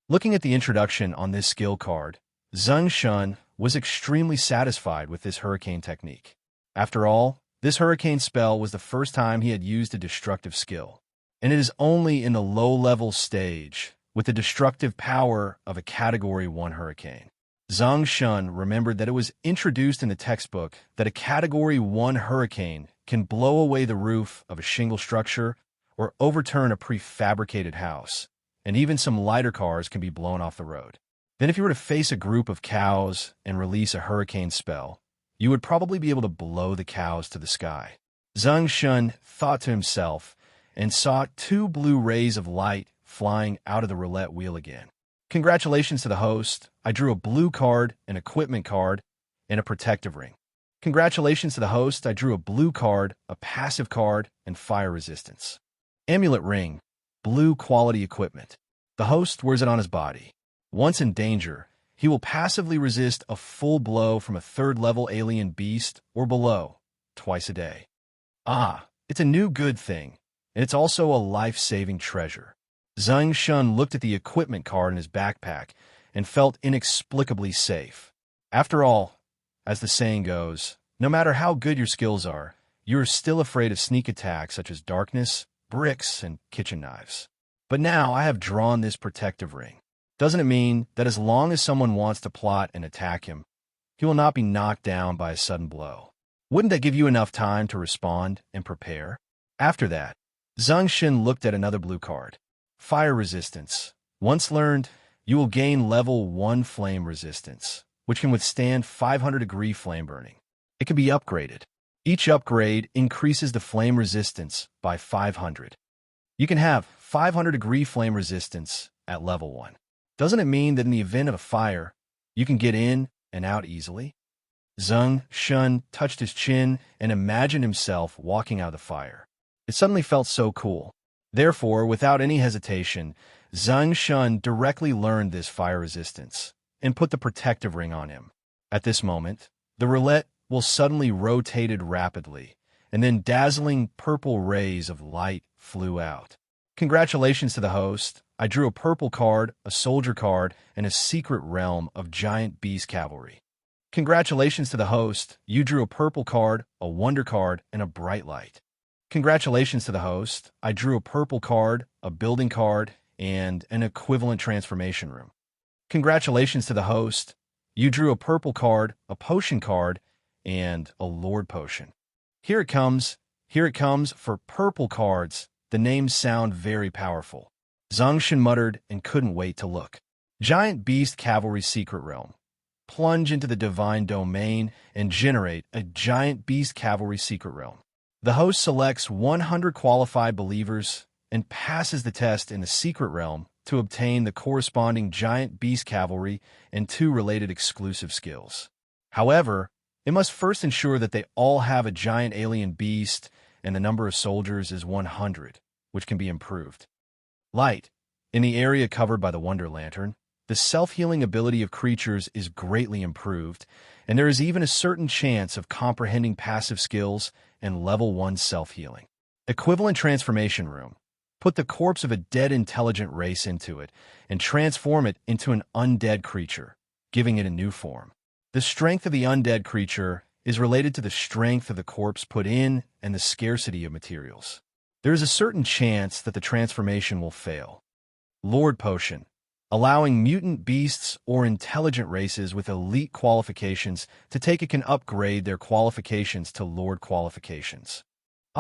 Looking at the introduction on this skill card, Zeng Shen was extremely satisfied with this hurricane technique. After all, this hurricane spell was the first time he had used a destructive skill, and it is only in the low-level stage with the destructive power of a Category 1 hurricane. Zeng Shen remembered that it was introduced in the textbook that a Category 1 hurricane can blow away the roof of a shingle structure or overturn a prefabricated house, and even some lighter cars can be blown off the road. Then if you were to face a group of cows and release a hurricane spell, you would probably be able to blow the cows to the sky. Zeng Shen thought to himself and saw 2 blue rays of light flying out of the roulette wheel again. "Congratulations to the host. I drew a blue card, an equipment card, and a protective ring." "Congratulations to the host. I drew a blue card, a passive card, and fire resistance." Amulet ring, blue quality equipment. The host wears it on his body. Once in danger, he will passively resist a full blow from a 3rd-level alien beast or below, twice a day. Ah, it's a new good thing, and it's also a life-saving treasure. Zeng Shen looked at the equipment card in his backpack and felt inexplicably safe. After all, as the saying goes, no matter how good your skills are, you are still afraid of sneak attacks such as darkness, bricks, and kitchen knives. But now I have drawn this protective ring. Doesn't it mean that as long as someone wants to plot and attack him, he will not be knocked down by a sudden blow? Wouldn't that give you enough time to respond and prepare? After that, Zeng Shen looked at another blue card. Fire resistance. Once learned, you will gain level 1 flame resistance, which can withstand 500-degree flame burning. It can be upgraded. Each upgrade increases the flame resistance by 500. You can have 500-degree flame resistance at level 1. Doesn't it mean that in the event of a fire, you can get in and out easily? Zeng Shen touched his chin and imagined himself walking out of the fire. It suddenly felt so cool. Therefore, without any hesitation, Zeng Shen directly learned this fire resistance and put the protective ring on him. At this moment, the roulette will suddenly rotated rapidly, and then dazzling purple rays of light flew out. "Congratulations to the host. I drew a purple card, a soldier card, and a secret realm of giant beast cavalry." "Congratulations to the host. You drew a purple card, a wonder card, and a bright light." "Congratulations to the host. I drew a purple card, a building card, and an equivalent transformation room." "Congratulations to the host. You drew a purple card, a potion card, and a lord potion." Here it comes for purple cards. The names sound very powerful. Zeng Shen muttered and couldn't wait to look. Giant Beast Cavalry Secret Realm. Plunge into the divine domain and generate a Giant Beast Cavalry Secret Realm. The host selects 100 qualified believers and passes the test in the secret realm to obtain the corresponding Giant Beast Cavalry and 2 related exclusive skills. However, it must first ensure that they all have a giant alien beast and the number of soldiers is 100, which can be improved. Light. In the area covered by the Wonder Lantern, the self-healing ability of creatures is greatly improved, and there is even a certain chance of comprehending passive skills and level 1 self-healing. Equivalent transformation room. Put the corpse of a dead intelligent race into it and transform it into an undead creature, giving it a new form. The strength of the undead creature is related to the strength of the corpse put in and the scarcity of materials. There is a certain chance that the transformation will fail. Lord Potion. Allowing mutant beasts or intelligent races with elite qualifications to take it can upgrade their qualifications to Lord qualifications.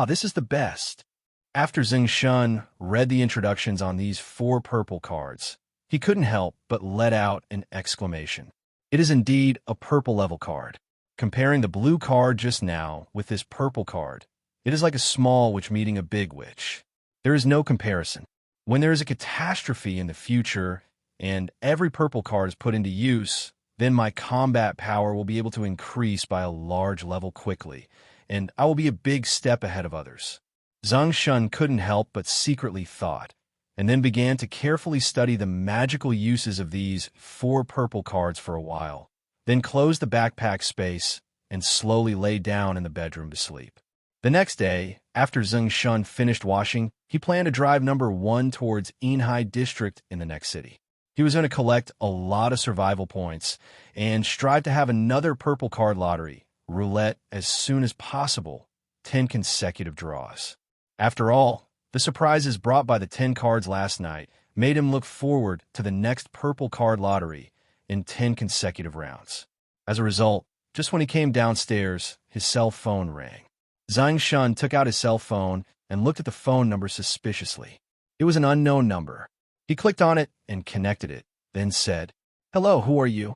This is the best. After Zeng Shen read the introductions on these 4 purple cards, he couldn't help but let out an exclamation. It is indeed a purple level card. Comparing the blue card just now with this purple card, it is like a small witch meeting a big witch. There is no comparison. When there is a catastrophe in the future and every purple card is put into use, then my combat power will be able to increase by a large level quickly, and I will be a big step ahead of others. Zeng Shen couldn't help but secretly thought, and then began to carefully study the magical uses of these 4 purple cards for a while, then closed the backpack space and slowly lay down in the bedroom to sleep. The next day, after Zeng Shen finished washing, he planned to drive number 1 towards Enhai District in the next city. He was going to collect a lot of survival points and strive to have another purple card lottery, roulette, as soon as possible, 10 consecutive draws. After all, the surprises brought by the 10 cards last night made him look forward to the next purple card lottery in 10 consecutive rounds. As a result, just when he came downstairs, his cell phone rang. Zeng Shen took out his cell phone and looked at the phone number suspiciously. It was an unknown number. He clicked on it and connected it, then said, "Hello, who are you?"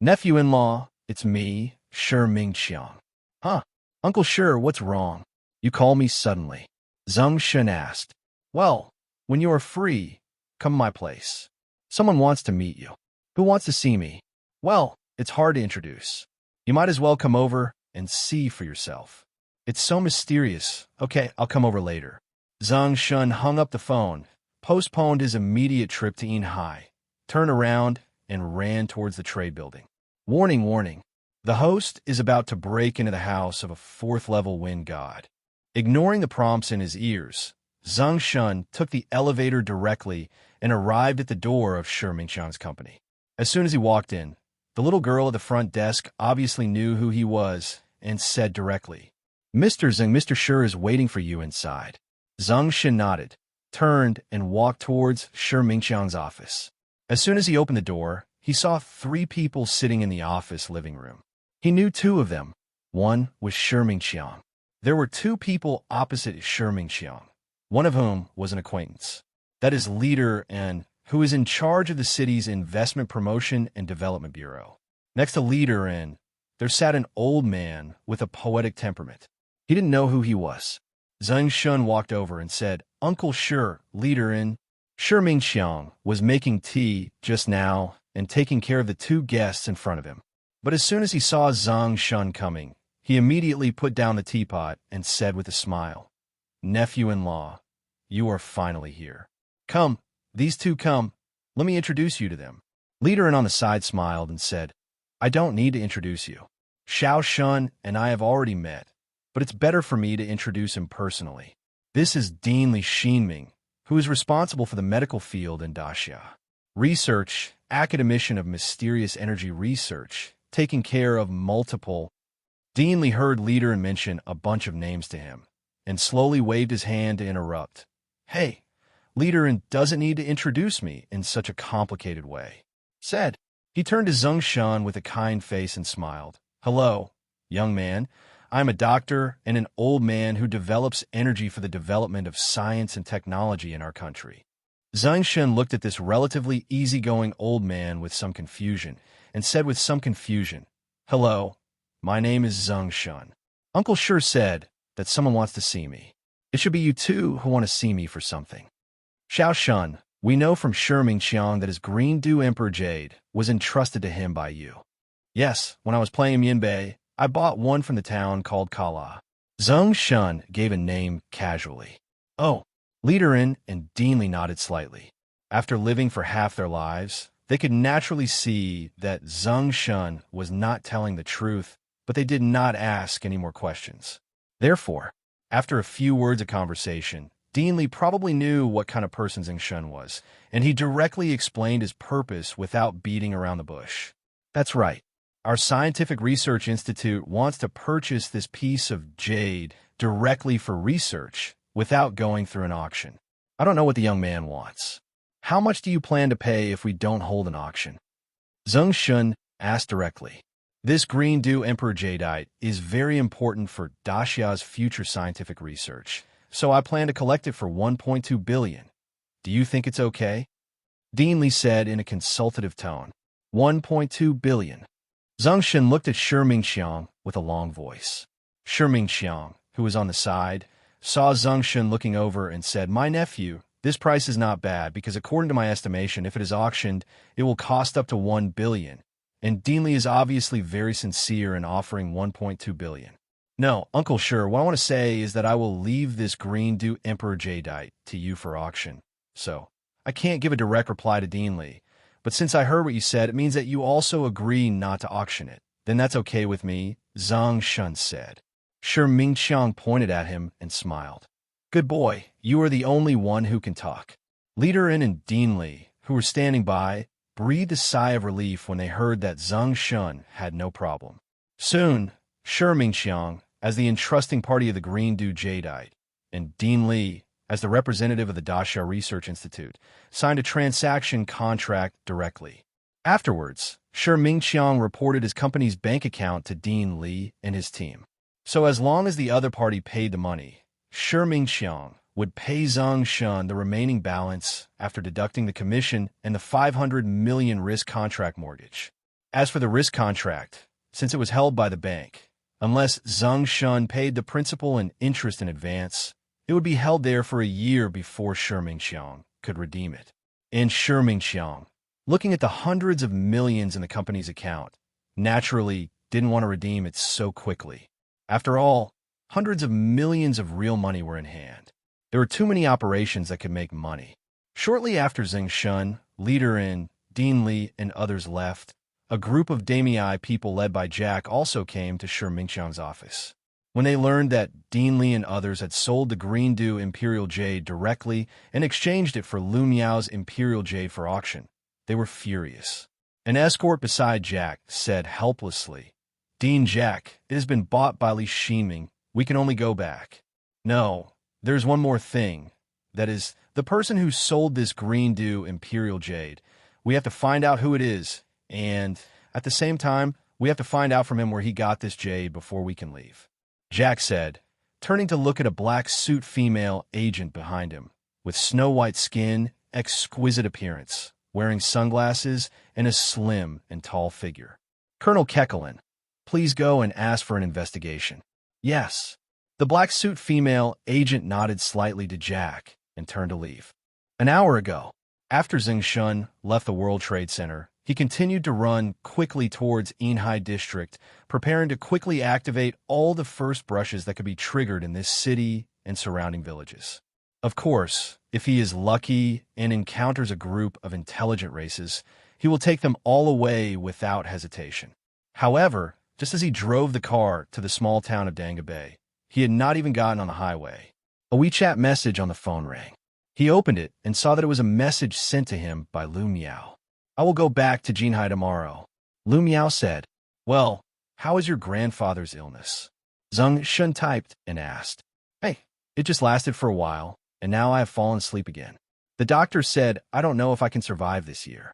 "Nephew-in-law, it's me, Shi Mingqiang." "Huh, Uncle Shi, what's wrong? You call me suddenly." Zeng Shen asked. "Well, when you are free, come to my place. Someone wants to meet you." "Who wants to see me?" "Well, it's hard to introduce. You might as well come over and see for yourself." "It's so mysterious. Okay, I'll come over later." Zeng Shen hung up the phone, postponed his immediate trip to Enhai, turned around, and ran towards the trade building. Warning, warning. The host is about to break into the house of a 4th-level wind god. Ignoring the prompts in his ears, Zeng Shen took the elevator directly and arrived at the door of Shi Mingqiang's company. As soon as he walked in, the little girl at the front desk obviously knew who he was and said directly, "Mr. Zeng, Mr. Shi is waiting for you inside." Zeng Shen nodded, turned, and walked towards Shi Mingqiang's office. As soon as he opened the door, he saw 3 people sitting in the office living room. He knew 2 of them. One was Shi Mingqiang. There were 2 people opposite Shi Mingqiang, one of whom was an acquaintance. That is Leader N, who is in charge of the city's Investment Promotion and Development Bureau. Next to Leader N, there sat an old man with a poetic temperament. He didn't know who he was. Zeng Shen walked over and said, "Uncle Shi, Leader N." Shi Mingqiang was making tea just now and taking care of the 2 guests in front of him. But as soon as he saw Zeng Shen coming, he immediately put down the teapot and said with a smile, "Nephew-in-law, you are finally here. Come, these 2 come. Let me introduce you to them." Leader N on the side smiled and said, "I don't need to introduce you. Xiao Shun and I have already met, but it's better for me to introduce him personally. This is Dean Li Xinming, who is responsible for the medical field in Daxia. Research, academician of mysterious energy research, taking care of multiple..." Dean Li heard Leader and mention a bunch of names to him, and slowly waved his hand to interrupt. "Hey, Leader and doesn't need to introduce me in such a complicated way," said. He turned to Zeng Shen with a kind face and smiled. "Hello, young man. I'm a doctor and an old man who develops energy for the development of science and technology in our country." Zeng Shen looked at this relatively easygoing old man with some confusion, and said with some confusion, "Hello, my name is Zeng Shen. Uncle Shi said that someone wants to see me. It should be you 2 who want to see me for something." "Xiao Shun, we know from Shi Mingqiang that his Green Dew Emperor Jade was entrusted to him by you." "Yes, when I was playing in Yinbei, I bought one from the town called Kala." Zeng Shen gave a name casually. "Oh, Liederin and Deanly nodded slightly. After living for half their lives, they could naturally see that Zeng Shen was not telling the truth, but they did not ask any more questions. Therefore, after a few words of conversation, Deanly probably knew what kind of person Zeng Shen was, and he directly explained his purpose without beating around the bush. That's right. Our scientific research institute wants to purchase this piece of jade directly for research without going through an auction. I don't know what the young man wants. How much do you plan to pay if we don't hold an auction? Zeng Shen asked directly. This green dew emperor jadeite is very important for Daxia's future scientific research, so I plan to collect it for 1.2 billion. Do you think it's okay? Deanly said in a consultative tone. 1.2 billion. Zeng Shen looked at Shi Mingxiang with a long voice. Shi Mingxiang, who was on the side, saw Zeng Shen looking over and said, "My nephew, this price is not bad because according to my estimation, if it is auctioned, it will cost up to 1 billion. And Deanly is obviously very sincere in offering 1.2 billion. No, Uncle Shi, what I want to say is that I will leave this green dew emperor jadeite to you for auction. So, I can't give a direct reply to Deanly, but since I heard what you said, it means that you also agree not to auction it. Then that's okay with me," Zeng Shen said. Shi Mingxiang pointed at him and smiled. "Good boy, you are the only one who can talk." Liederin and Deanly, who were standing by, breathed a sigh of relief when they heard that Zeng Shen had no problem. Soon, Shi Mingxiang, as the entrusting party of the Green Dew Jadeite, and Deanly, as the representative of the Daxia Research Institute, signed a transaction contract directly. Afterwards, Shi Mingxiang reported his company's bank account to Deanly and his team. So as long as the other party paid the money, Shi Mingxiang would pay Zeng Shen the remaining balance after deducting the commission and the 500 million risk contract mortgage. As for the risk contract, since it was held by the bank, unless Zeng Shen paid the principal and interest in advance, it would be held there for a year before Shi Mingxiang could redeem it. And Shi Mingxiang, looking at the hundreds of millions in the company's account, naturally didn't want to redeem it so quickly. After all, hundreds of millions of real money were in hand. There were too many operations that could make money. Shortly after Zeng Shen, Liederin, Deanly, and others left, a group of Damei people led by Jack also came to Shi Mingxiang's office. When they learned that Deanly and others had sold the Green Dew Imperial Jade directly and exchanged it for Lu Miao's Imperial Jade for auction, they were furious. An escort beside Jack said helplessly, "Dean Jack, it has been bought by Li Ximing. We can only go back." "No, there's one more thing. That is, the person who sold this Green Dew Imperial Jade. We have to find out who it is, and at the same time, we have to find out from him where he got this jade before we can leave," Jack said, turning to look at a black suit female agent behind him, with snow-white skin, exquisite appearance, wearing sunglasses, and a slim and tall figure. "Colonel Kekelin, please go and ask for an investigation." "Yes." The black suit female agent nodded slightly to Jack and turned to leave. An hour ago, after Zeng Shen left the World Trade Center, he continued to run quickly towards Yinhai District, preparing to quickly activate all the first brushes that could be triggered in this city and surrounding villages. Of course, if he is lucky and encounters a group of intelligent races, he will take them all away without hesitation. However, just as he drove the car to the small town of Dangabei, he had not even gotten on the highway. A WeChat message on the phone rang. He opened it and saw that it was a message sent to him by Lu Miao. "I will go back to Jinhai tomorrow," Lu Miao said. "Well, how is your grandfather's illness?" Zeng Shen typed and asked. "Hey, it just lasted for a while, and now I have fallen asleep again. The doctor said I don't know if I can survive this year."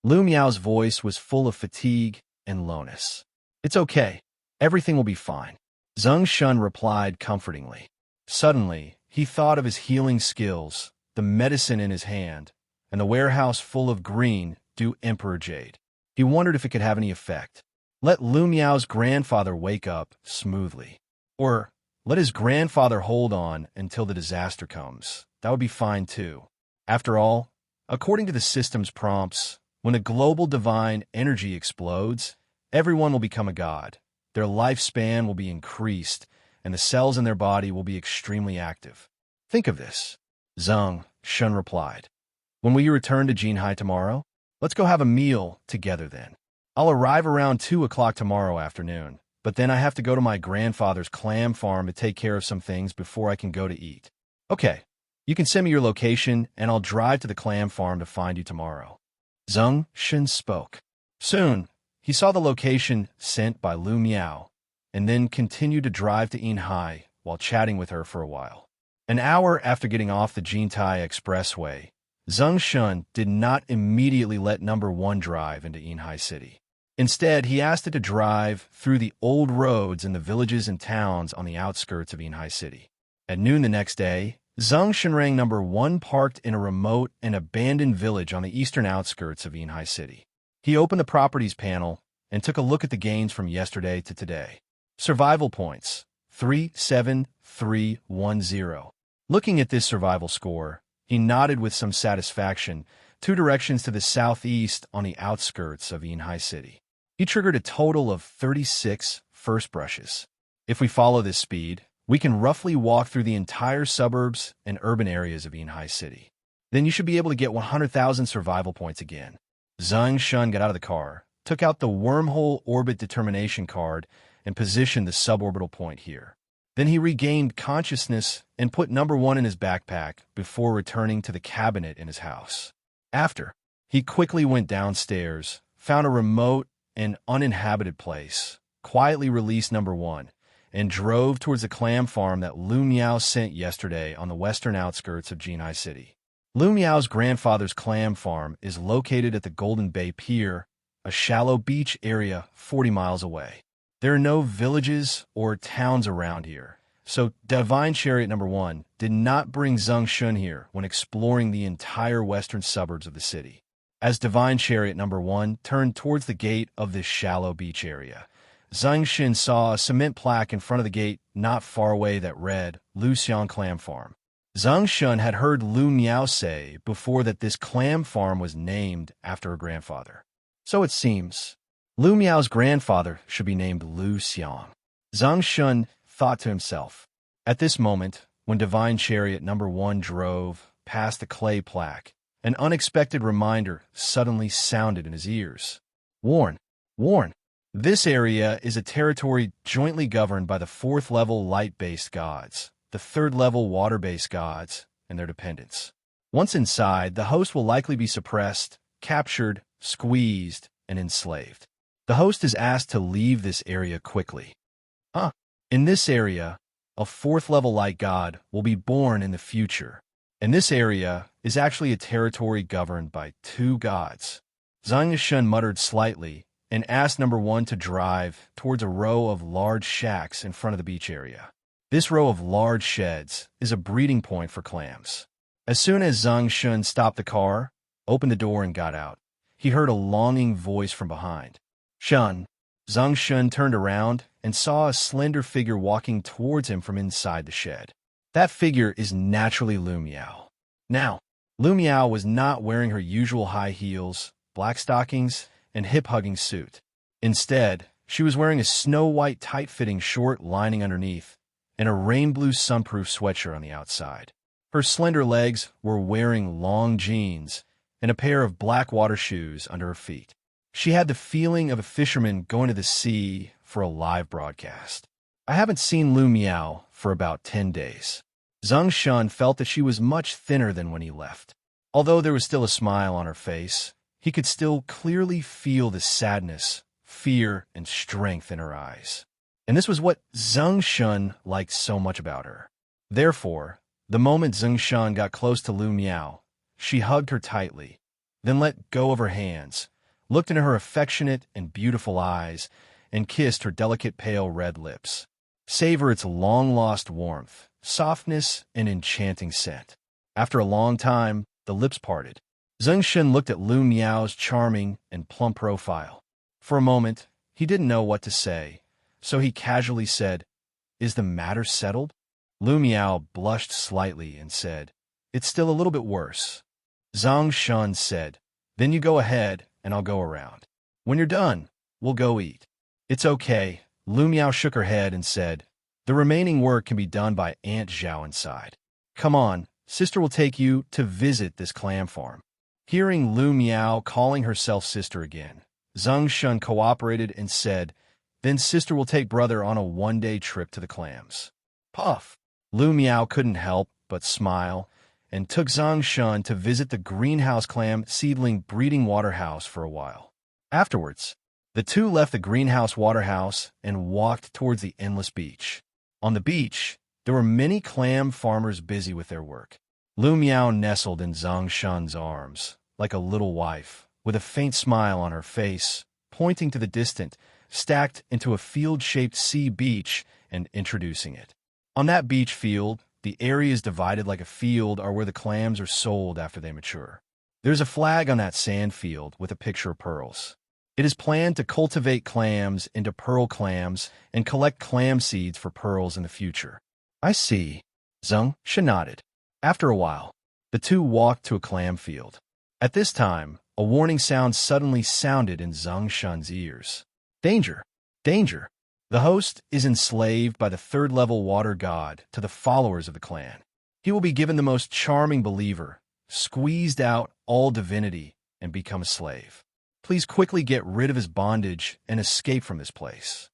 Lu Miao's voice was full of fatigue and lowness. "It's okay. Everything will be fine," Zeng Shen replied comfortingly. Suddenly, he thought of his healing skills, the medicine in his hand, and the warehouse full of green Dew Emperor Jade. He wondered if it could have any effect. Let Lu Miao's grandfather wake up smoothly. Or let his grandfather hold on until the disaster comes. That would be fine too. After all, according to the system's prompts, when a global divine energy explodes, everyone will become a god. Their lifespan will be increased, and the cells in their body will be extremely active. Think of this. Zeng Shen replied. When will you return to Jinhai tomorrow? Let's go have a meal together then. I'll arrive around 2 o'clock tomorrow afternoon, but then I have to go to my grandfather's clam farm to take care of some things before I can go to eat. Okay, you can send me your location, and I'll drive to the clam farm to find you tomorrow. Zeng Shen spoke. Soon, he saw the location sent by Lu Miao, and then continued to drive to Yinhai while chatting with her for a while. An hour after getting off the Jintai Expressway, Zeng Shen did not immediately let number 1 drive into Yinhai City. Instead, he asked it to drive through the old roads in the villages and towns on the outskirts of Yinhai City. At noon the next day, Zeng Shen rang number 1 parked in a remote and abandoned village on the eastern outskirts of Yinhai City. He opened the properties panel and took a look at the gains from yesterday to today. Survival points, 37310. Looking at this survival score, he nodded with some satisfaction, 2 directions to the southeast on the outskirts of Yinhai City. He triggered a total of 36 first brushes. If we follow this speed, we can roughly walk through the entire suburbs and urban areas of Yinhai City. Then you should be able to get 100,000 survival points again. Zeng Shen got out of the car, took out the wormhole orbit determination card, and positioned the suborbital point here. Then he regained consciousness and put number 1 in his backpack before returning to the cabinet in his house. After, he quickly went downstairs, found a remote and uninhabited place, quietly released number 1, and drove towards the clam farm that Lu Miao sent yesterday on the western outskirts of Jinhai City. Lu Miao's grandfather's clam farm is located at the Golden Bay Pier, a shallow beach area 40 miles away. There are no villages or towns around here, so Divine Chariot number 1 did not bring Zeng Shen here when exploring the entire western suburbs of the city. As Divine Chariot number 1 turned towards the gate of this shallow beach area, Zeng Shen saw a cement plaque in front of the gate not far away that read, Lu Xiang Clam Farm. Zeng Shen had heard Lu Miao say before that this clam farm was named after her grandfather. So it seems, Lu Miao's grandfather should be named Lu Xiang. Zeng Shen thought to himself. At this moment, when Divine Chariot number 1 drove past the clay plaque, an unexpected reminder suddenly sounded in his ears. Warn! Warn! This area is a territory jointly governed by the 4th level light-based gods, the 3rd level water-based gods, and their dependents. Once inside, the host will likely be suppressed, captured, squeezed, and enslaved. The host is asked to leave this area quickly. In this area, a 4th level light god will be born in the future, and this area is actually a territory governed by 2 gods. Zeng Shen muttered slightly and asked number 1 to drive towards a row of large shacks in front of the beach area. This row of large sheds is a breeding point for clams. As soon as Zeng Shen stopped the car, opened the door, and got out, he heard a longing voice from behind. Shen. Zeng Shen turned around and saw a slender figure walking towards him from inside the shed. That figure is naturally Lu Miao. Now, Lu Miao was not wearing her usual high heels, black stockings, and hip-hugging suit. Instead, she was wearing a snow-white tight-fitting short lining underneath and a rain-blue sunproof sweatshirt on the outside. Her slender legs were wearing long jeans and a pair of black water shoes under her feet. She had the feeling of a fisherman going to the sea for a live broadcast. I haven't seen Lu Miao for about 10 days. Zeng Shen felt that she was much thinner than when he left. Although there was still a smile on her face, he could still clearly feel the sadness, fear, and strength in her eyes. And this was what Zeng Shen liked so much about her. Therefore, the moment Zeng Shen got close to Lu Miao, she hugged her tightly, then let go of her hands, looked into her affectionate and beautiful eyes, and kissed her delicate pale red lips. Savor its long-lost warmth, softness, and enchanting scent. After a long time, the lips parted. Zeng Shen looked at Lu Miao's charming and plump profile. For a moment, he didn't know what to say, so he casually said, "Is the matter settled?" Lu Miao blushed slightly and said, "It's still a little bit worse." Zeng Shen said, "Then you go ahead, and I'll go around. When you're done, we'll go eat." "It's okay." Lu Miao shook her head and said, "The remaining work can be done by Aunt Zhao inside. Come on, sister will take you to visit this clam farm. Hearing Lu Miao calling herself sister again, Zeng Shen cooperated and said, then sister will take brother on a one-day trip to the clams. Puff! Lu Miao couldn't help but smile and took Zeng Shen to visit the greenhouse clam seedling breeding waterhouse for a while. Afterwards, the two left the greenhouse waterhouse and walked towards the endless beach. On the beach, there were many clam farmers busy with their work. Lu Miao nestled in Zeng Shen's arms, like a little wife, with a faint smile on her face, pointing to the distant, stacked into a field-shaped sea beach and introducing it. On that beach field, the areas divided like a field are where the clams are sold after they mature. There's a flag on that sand field with a picture of pearls. It is planned to cultivate clams into pearl clams and collect clam seeds for pearls in the future. I see. Zeng Shen nodded. After a while, the two walked to a clam field. At this time, a warning sound suddenly sounded in Zeng Shen's ears. Danger! Danger! The host is enslaved by the third-level water god to the followers of the clan. He will be given the most charming believer, squeezed out all divinity, and become a slave. Please quickly get rid of his bondage and escape from this place.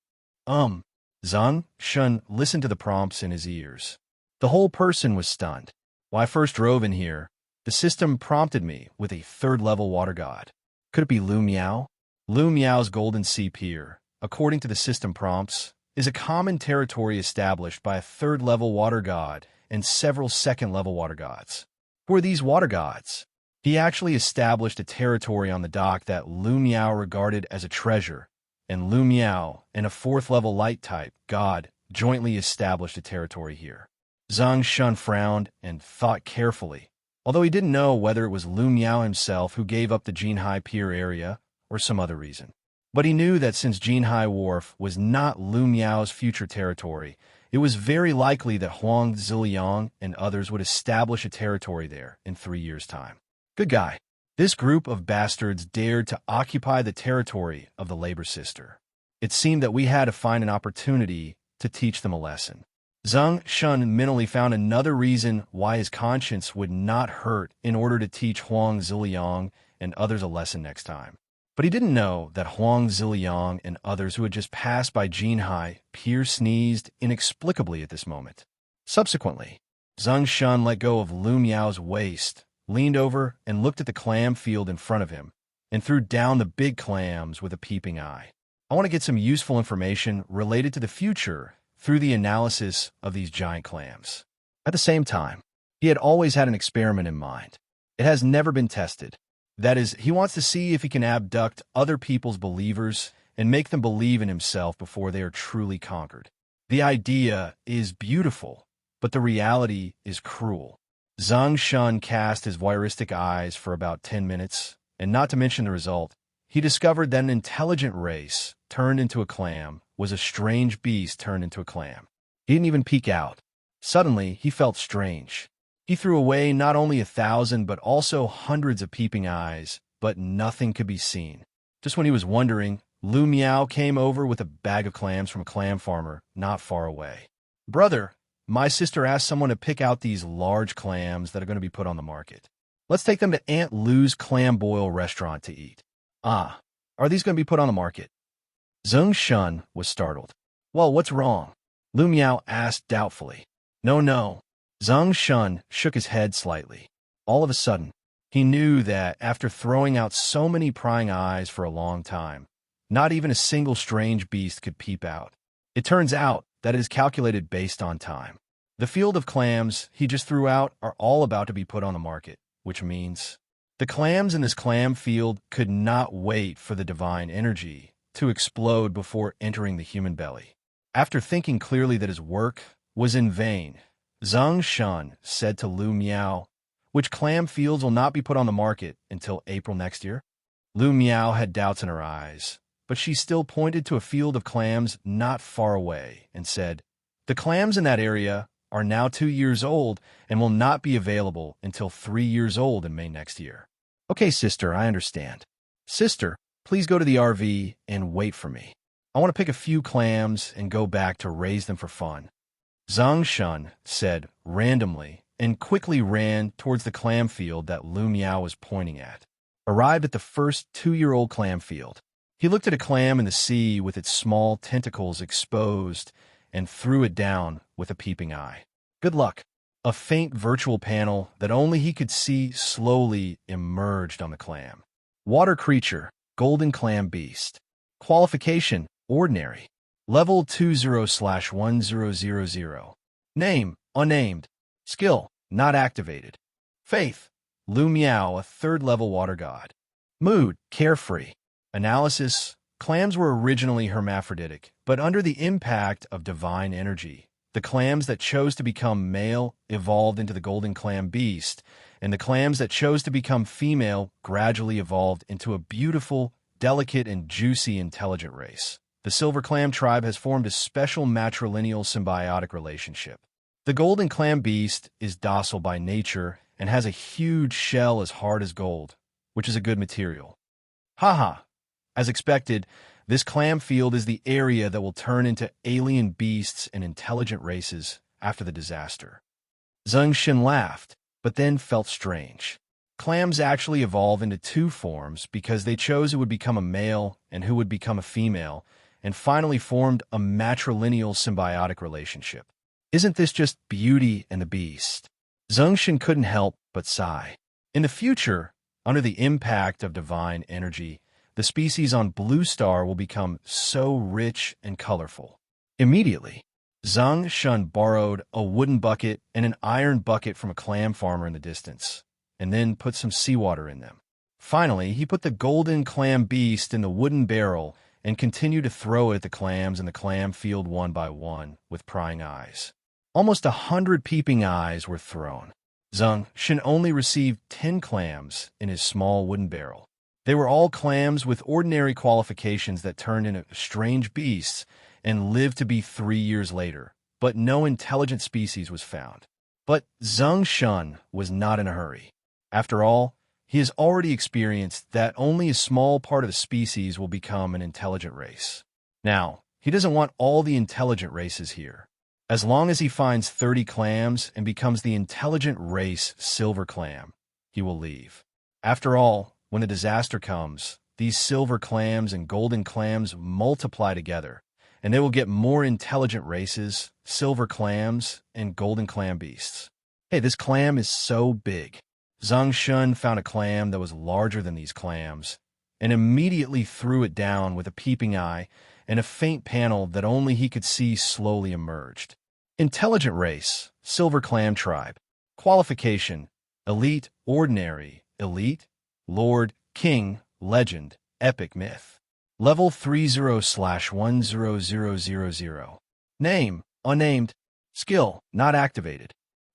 Zeng Shen listened to the prompts in his ears. The whole person was stunned. When I first drove in here, the system prompted me with a third-level water god. Could it be Lu Miao? Lu Miao's Golden Sea Pier, according to the system prompts, is a common territory established by a third-level water god and several second-level water gods. Who are these water gods? He actually established a territory on the dock that Lu Miao regarded as a treasure, and Lu Miao and a fourth-level light-type god jointly established a territory here. Zeng Shen frowned and thought carefully, although he didn't know whether it was Lu Miao himself who gave up the Jinhai Pier area or some other reason. But he knew that since Jinhai Wharf was not Lu Miao's future territory, it was very likely that Huang Ziliang and others would establish a territory there in 3 years' time. Good guy. This group of bastards dared to occupy the territory of the labor sister. It seemed that we had to find an opportunity to teach them a lesson. Zeng Shen mentally found another reason why his conscience would not hurt in order to teach Huang Ziliang and others a lesson next time. But he didn't know that Huang Ziliang and others who had just passed by Jinhai Pier sneezed inexplicably at this moment. Subsequently, Zeng Shen let go of Lu Miao's waist, leaned over and looked at the clam field in front of him, and threw down the big clams with a peeping eye. I want to get some useful information related to the future through the analysis of these giant clams. At the same time, he had always had an experiment in mind. It has never been tested. That is, he wants to see if he can abduct other people's believers and make them believe in himself before they are truly conquered. The idea is beautiful, but the reality is cruel. Zeng Shen cast his voyeuristic eyes for about 10 minutes, and not to mention the result, he discovered that an intelligent race turned into a clam was a strange beast turned into a clam. He didn't even peek out. Suddenly, he felt strange. He threw away not only 1,000 but also hundreds of peeping eyes, but nothing could be seen. Just when he was wondering, Lu Miao came over with a bag of clams from a clam farmer not far away. Brother, my sister asked someone to pick out these large clams that are going to be put on the market. Let's take them to Aunt Lou's Clam Boil restaurant to eat. Ah, are these going to be put on the market? Zeng Shen was startled. Well, what's wrong? Lu Miao asked doubtfully. No. Zeng Shen shook his head slightly. All of a sudden, he knew that after throwing out so many prying eyes for a long time, not even a single strange beast could peep out. It turns out that it is calculated based on time. The field of clams he just threw out are all about to be put on the market, which means the clams in this clam field could not wait for the divine energy to explode before entering the human belly. After thinking clearly that his work was in vain, Zeng Shen said to Lu Miao, which clam fields will not be put on the market until April next year? Lu Miao had doubts in her eyes, but she still pointed to a field of clams not far away and said, the clams in that area are now 2 years old and will not be available until 3 years old in May next year. Okay, sister, I understand. Sister, please go to the RV and wait for me. I want to pick a few clams and go back to raise them for fun. Zeng Shen said randomly and quickly ran towards the clam field that Lu Miao was pointing at. Arrived at the first 2-year-old clam field. He looked at a clam in the sea with its small tentacles exposed and threw it down with a peeping eye. Good luck. A faint virtual panel that only he could see slowly emerged on the clam. Water creature, golden clam beast. Qualification, ordinary. Level 20/1000. Name, unnamed. Skill, not activated. Faith, Lu Miao, a 3rd-level water god. Mood, carefree. Analysis, clams were originally hermaphroditic, but under the impact of divine energy, the clams that chose to become male evolved into the golden clam beast, and the clams that chose to become female gradually evolved into a beautiful, delicate, and juicy intelligent race. The silver clam tribe has formed a special matrilineal symbiotic relationship. The golden clam beast is docile by nature and has a huge shell as hard as gold, which is a good material. Haha! As expected, this clam field is the area that will turn into alien beasts and intelligent races after the disaster. Zeng Shen laughed, but then felt strange. Clams actually evolve into 2 forms because they chose who would become a male and who would become a female, and finally formed a matrilineal symbiotic relationship. Isn't this just Beauty and the Beast? Zeng Shen couldn't help but sigh. In the future, under the impact of divine energy, the species on Blue Star will become so rich and colorful. Immediately, Zeng Shen borrowed a wooden bucket and an iron bucket from a clam farmer in the distance, and then put some seawater in them. Finally, he put the golden clam beast in the wooden barrel and continued to throw it at the clams in the clam field one by one with prying eyes. Almost 100 peeping eyes were thrown. Zeng Shen only received 10 clams in his small wooden barrel. They were all clams with ordinary qualifications that turned into strange beasts and lived to be 3 years later, but no intelligent species was found. But Zeng Shen was not in a hurry. After all, he has already experienced that only a small part of the species will become an intelligent race. Now, he doesn't want all the intelligent races here. As long as he finds 30 clams and becomes the intelligent race silver clam, he will leave. After all, when the disaster comes, these silver clams and golden clams multiply together, and they will get more intelligent races, silver clams, and golden clam beasts. Hey, this clam is so big. Zeng Shen found a clam that was larger than these clams, and immediately threw it down with a peeping eye, and a faint panel that only he could see slowly emerged. Intelligent race, silver clam tribe. Qualification, elite, ordinary, elite, lord, king, legend, epic myth. Level 30/10000. Name, unnamed. Skill, not activated.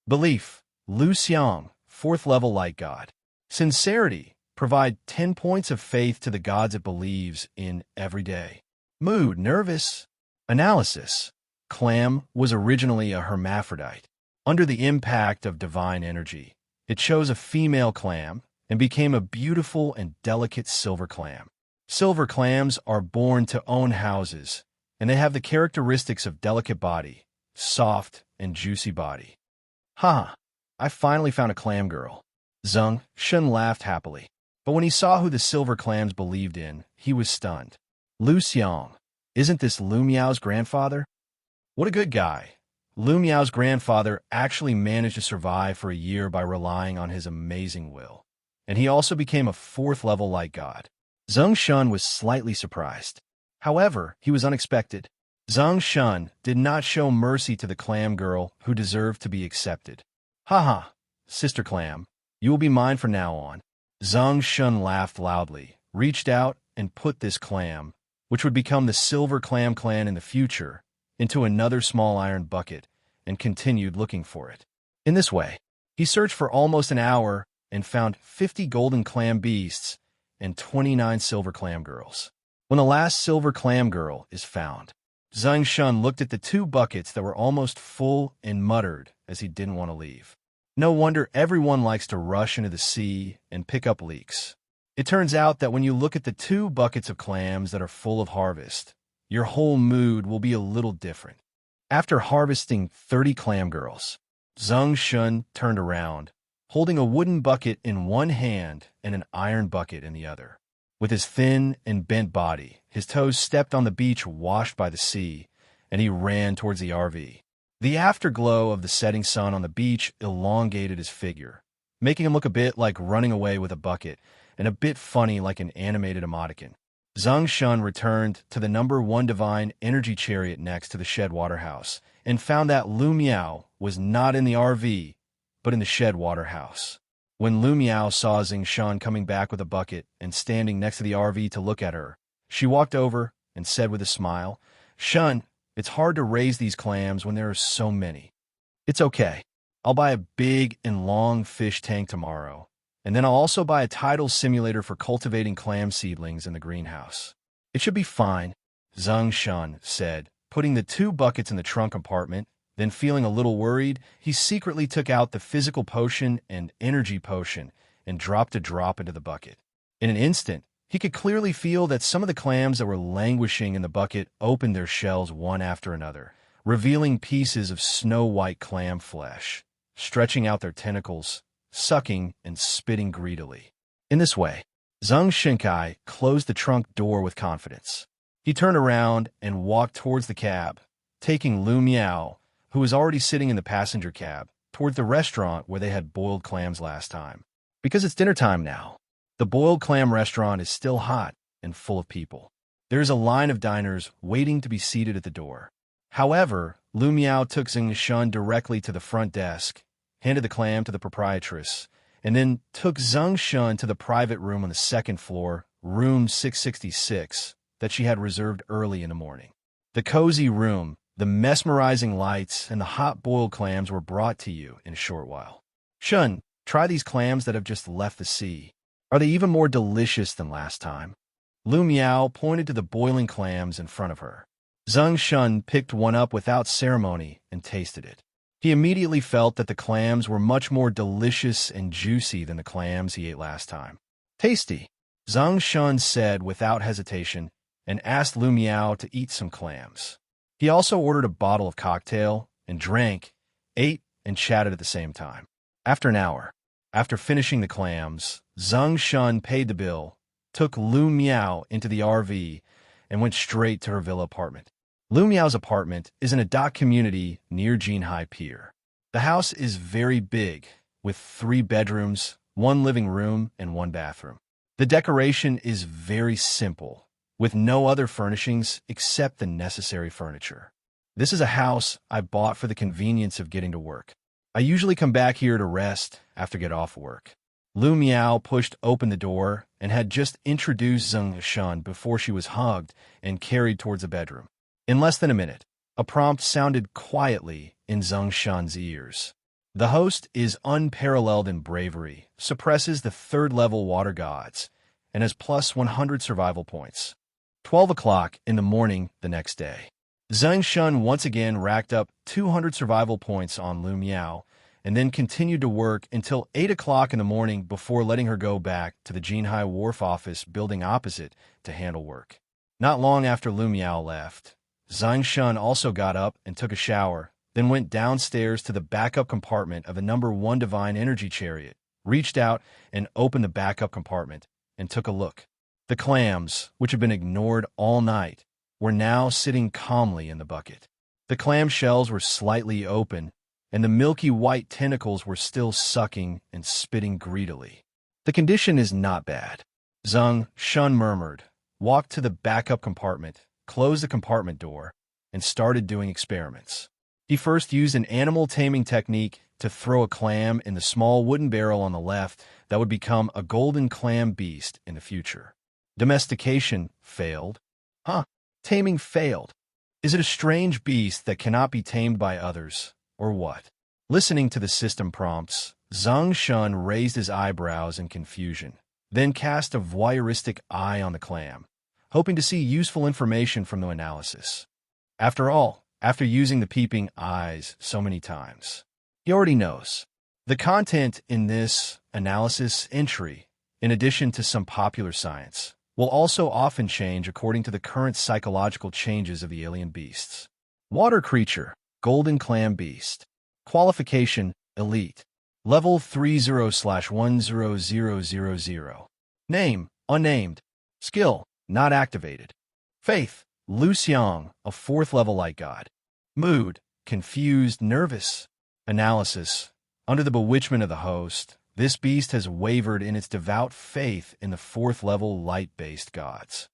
Belief, Lu Xiang, 4th level light god. Sincerity, provide 10 points of faith to the gods it believes in every day. Mood, nervous. Analysis, clam was originally a hermaphrodite. Under the impact of divine energy, it chose a female clam and became a beautiful and delicate silver clam. Silver clams are born to own houses, and they have the characteristics of delicate body, soft and juicy body. Ha! I finally found a clam girl. Zeng Shen laughed happily, but when he saw who the silver clams believed in, he was stunned. Lu Xiang, isn't this Lu Miao's grandfather? What a good guy. Lu Miao's grandfather actually managed to survive for a year by relying on his amazing will, and he also became a 4th level light god. Zeng Shen was slightly surprised. However, he was unexpected. Zeng Shen did not show mercy to the clam girl who deserved to be accepted. Haha, sister clam, you will be mine from now on. Zeng Shen laughed loudly, reached out, and put this clam, which would become the Silver Clam Clan in the future, into another small iron bucket, and continued looking for it. In this way, he searched for almost an hour and found 50 golden clam beasts and 29 silver clam girls. When the last silver clam girl is found, Zeng Shen looked at the 2 buckets that were almost full and muttered as he didn't want to leave. No wonder everyone likes to rush into the sea and pick up leaks. It turns out that when you look at the 2 buckets of clams that are full of harvest, your whole mood will be a little different. After harvesting 30 clam girls, Zeng Shen turned around, holding a wooden bucket in one hand and an iron bucket in the other. With his thin and bent body, his toes stepped on the beach washed by the sea, and he ran towards the RV. The afterglow of the setting sun on the beach elongated his figure, making him look a bit like running away with a bucket and a bit funny like an animated emoticon. Zeng Shen returned to the #1 divine energy chariot next to the shed waterhouse and found that Lu Miao was not in the RV, but in the shed waterhouse. When Lu Miao saw Zeng Shen coming back with a bucket and standing next to the RV to look at her, she walked over and said with a smile, "Shen, it's hard to raise these clams when there are so many. It's okay. I'll buy a big and long fish tank tomorrow, and then I'll also buy a tidal simulator for cultivating clam seedlings in the greenhouse. It should be fine," Zeng Shen said, putting the 2 buckets in the trunk compartment. Then, feeling a little worried, he secretly took out the physical potion and energy potion and dropped a drop into the bucket. In an instant, he could clearly feel that some of the clams that were languishing in the bucket opened their shells one after another, revealing pieces of snow-white clam flesh, stretching out their tentacles, sucking and spitting greedily. In this way, Zeng Shenkai closed the trunk door with confidence. He turned around and walked towards the cab, taking Lu Miao, who was already sitting in the passenger cab, toward the restaurant where they had boiled clams last time. Because it's dinner time now, the boiled clam restaurant is still hot and full of people. There is a line of diners waiting to be seated at the door. However, Lu Miao took Zeng Shen directly to the front desk, handed the clam to the proprietress, and then took Zeng Shen to the private room on the 2nd floor, room 666, that she had reserved early in the morning. The cozy room, the mesmerizing lights, and the hot-boiled clams were brought to you in a short while. "Shen, try these clams that have just left the sea. Are they even more delicious than last time?" Lu Miao pointed to the boiling clams in front of her. Zeng Shen picked one up without ceremony and tasted it. He immediately felt that the clams were much more delicious and juicy than the clams he ate last time. "Tasty," Zeng Shen said without hesitation, and asked Lu Miao to eat some clams. He also ordered a bottle of cocktail and drank, ate, and chatted at the same time. After an hour, after finishing the clams, Zeng Shen paid the bill, took Lu Miao into the RV, and went straight to her villa apartment. Lu Miao's apartment is in a dock community near Jinhai Pier. The house is very big, with 3 bedrooms, 1 living room, and 1 bathroom. The decoration is very simple, with no other furnishings except the necessary furniture. "This is a house I bought for the convenience of getting to work. I usually come back here to rest after get off work." Lu Miao pushed open the door and had just introduced Zeng Shen before she was hugged and carried towards the bedroom. In less than a minute, a prompt sounded quietly in Zeng Shen's ears. "The host is unparalleled in bravery, suppresses the 3rd-level water gods, and has plus 100 survival points." 12 o'clock in the morning the next day. Zeng Shen once again racked up 200 survival points on Lu Miao, and then continued to work until 8 o'clock in the morning before letting her go back to the Jinhai Wharf office building opposite to handle work. Not long after Lu Miao left, Zeng Shen also got up and took a shower, then went downstairs to the backup compartment of the #1 divine energy chariot, reached out and opened the backup compartment, and took a look. The clams, which had been ignored all night, were now sitting calmly in the bucket. The clam shells were slightly open, and the milky white tentacles were still sucking and spitting greedily. "The condition is not bad," Zeng Shen murmured, walked to the backup compartment, closed the compartment door, and started doing experiments. He first used an animal taming technique to throw a clam in the small wooden barrel on the left that would become a golden clam beast in the future. Domestication failed. Taming failed. Is it a strange beast that cannot be tamed by others, or what? Listening to the system prompts, Zeng Shen raised his eyebrows in confusion, then cast a voyeuristic eye on the clam, hoping to see useful information from the analysis. After all, after using the peeping eyes so many times, he already knows. The content in this analysis entry, in addition to some popular science, will also often change according to the current psychological changes of the alien beasts. Water creature, golden clam beast. Qualification, elite. Level 30/10000. Name, unnamed. Skill, not activated. Faith, Lu Xiang, a 4th level light god. Mood, confused, nervous. Analysis, under the bewitchment of the host, this beast has wavered in its devout faith in the 4th level light-based gods.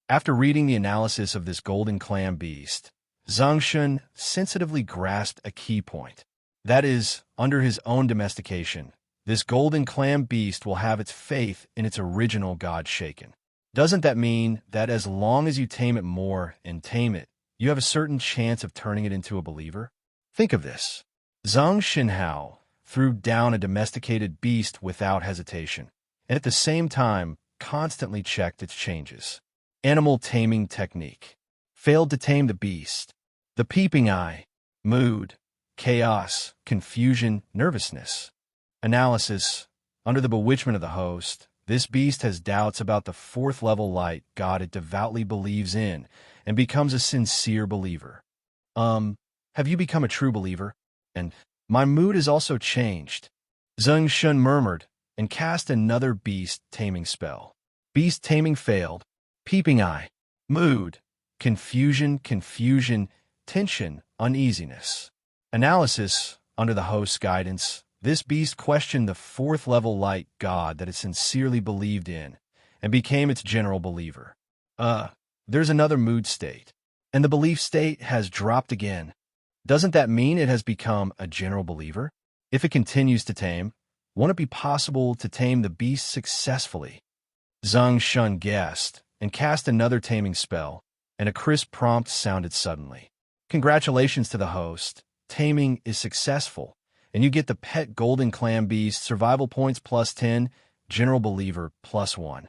After reading the analysis of this golden clam beast, Zeng Shen sensitively grasped a key point. That is, under his own domestication, this golden clam beast will have its faith in its original god shaken. Doesn't that mean that as long as you tame it more and tame it, you have a certain chance of turning it into a believer? Think of this. Zeng Shenhao threw down a domesticated beast without hesitation, and at the same time constantly checked its changes. Animal taming technique. Failed to tame the beast. The peeping eye. Mood. Chaos, confusion, nervousness. Analysis. Under the bewitchment of the host, this beast has doubts about the 4th level light god it devoutly believes in and becomes a sincere believer. Have you become a true believer? And my mood has also changed. Zeng Shen murmured and cast another beast taming spell. Beast taming failed. Peeping eye. Mood. Confusion, tension, uneasiness. Analysis, under the host's guidance, this beast questioned the 4th level light god that it sincerely believed in and became its general believer. There's another mood state, and the belief state has dropped again. Doesn't that mean it has become a general believer? If it continues to tame, won't it be possible to tame the beast successfully? Zeng Shen guessed and cast another taming spell, and a crisp prompt sounded suddenly. Congratulations to the host. Taming is successful, and you get the pet golden clam beast survival points +10, general believer +1.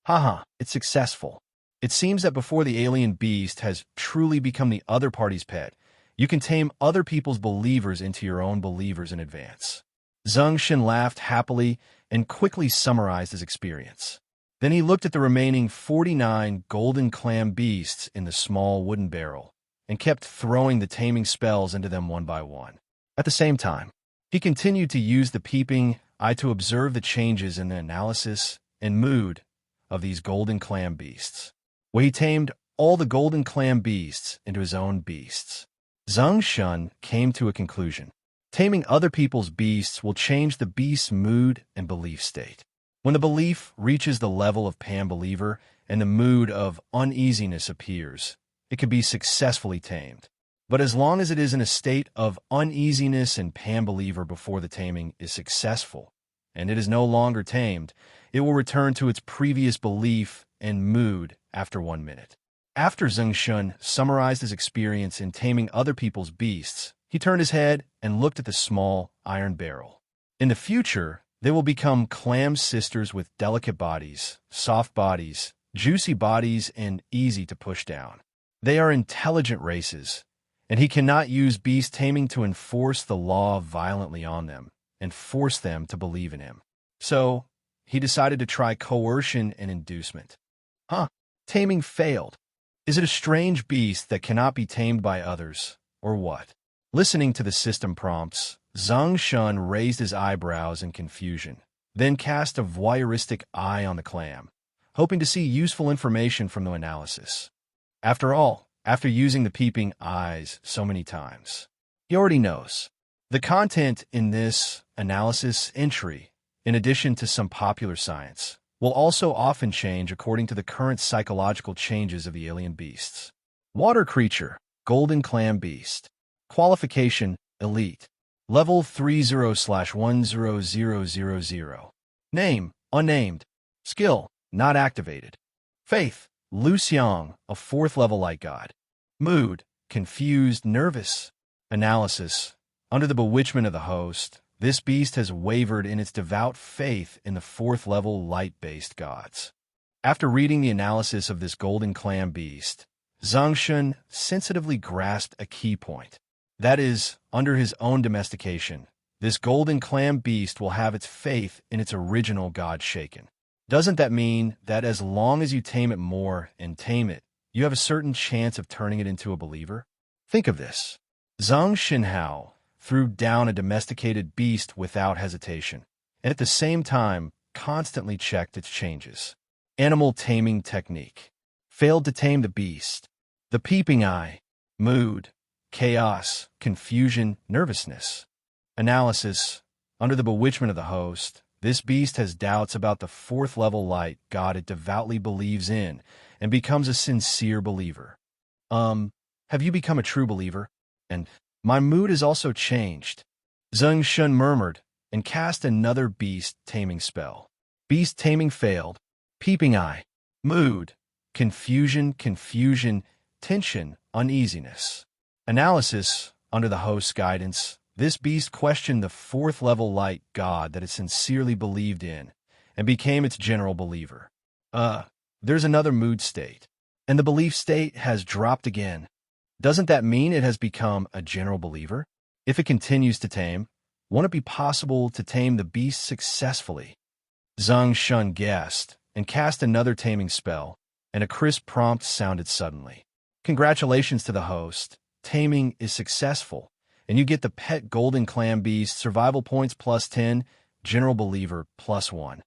Haha, it's successful. It seems that before the alien beast has truly become the other party's pet, you can tame other people's believers into your own believers in advance. Zeng Shen laughed happily and quickly summarized his experience. Then he looked at the remaining 49 golden clam beasts in the small wooden barrel and kept throwing the taming spells into them one by one. At the same time, he continued to use the peeping eye to observe the changes in the analysis and mood of these golden clam beasts. Where he tamed all the golden clam beasts into his own beasts. Zeng Shen came to a conclusion. Taming other people's beasts will change the beast's mood and belief state. When the belief reaches the level of pan-believer and the mood of uneasiness appears, it can be successfully tamed. But as long as it is in a state of uneasiness and pan-believer before the taming is successful, and it is no longer tamed, it will return to its previous belief and mood after 1 minute. After Zeng Shen summarized his experience in taming other people's beasts, he turned his head and looked at the small iron barrel. In the future, they will become clam sisters with delicate bodies, soft bodies, juicy bodies, and easy to push down. They are intelligent races, and he cannot use beast taming to enforce the law violently on them and force them to believe in him. So, he decided to try coercion and inducement. Taming failed. Is it a strange beast that cannot be tamed by others, or what? Listening to the system prompts, Zeng Shen raised his eyebrows in confusion, then cast a voyeuristic eye on the clam, hoping to see useful information from the analysis. After all, after using the peeping eyes so many times, he already knows. The content in this analysis entry, in addition to some popular science, will also often change according to the current psychological changes of the alien beasts. Water creature, golden clam beast. Qualification, elite. Level 30/10000. Name, unnamed. Skill, not activated. Faith, Lu Xiang, a 4th level light god. Mood, confused, nervous. Analysis, under the bewitchment of the host, this beast has wavered in its devout faith in the 4th level light-based gods. After reading the analysis of this golden clam beast, Zeng Shen sensitively grasped a key point. That is, under his own domestication, this golden clam beast will have its faith in its original god shaken. Doesn't that mean that as long as you tame it more and tame it, you have a certain chance of turning it into a believer? Think of this. Zeng Shenhao threw down a domesticated beast without hesitation, and at the same time constantly checked its changes. Animal taming technique. Failed to tame the beast. The peeping eye. Mood. Chaos. Confusion. Nervousness. Analysis. Under the bewitchment of the host, this beast has doubts about the fourth-level light God it devoutly believes in and becomes a sincere believer. Have you become a true believer? And my mood has also changed. Zeng Shen murmured and cast another beast taming spell. Beast taming failed. Peeping eye. Mood. Confusion, tension, uneasiness. Analysis. Under the host's guidance, this beast questioned the fourth-level light God that it sincerely believed in and became its general believer. There's another mood state, and the belief state has dropped again. Doesn't that mean it has become a general believer? If it continues to tame, won't it be possible to tame the beast successfully? Zeng Shen guessed and cast another taming spell, and a crisp prompt sounded suddenly. Congratulations to the host. Taming is successful, and you get the pet golden clam beast survival points +10, general believer +1.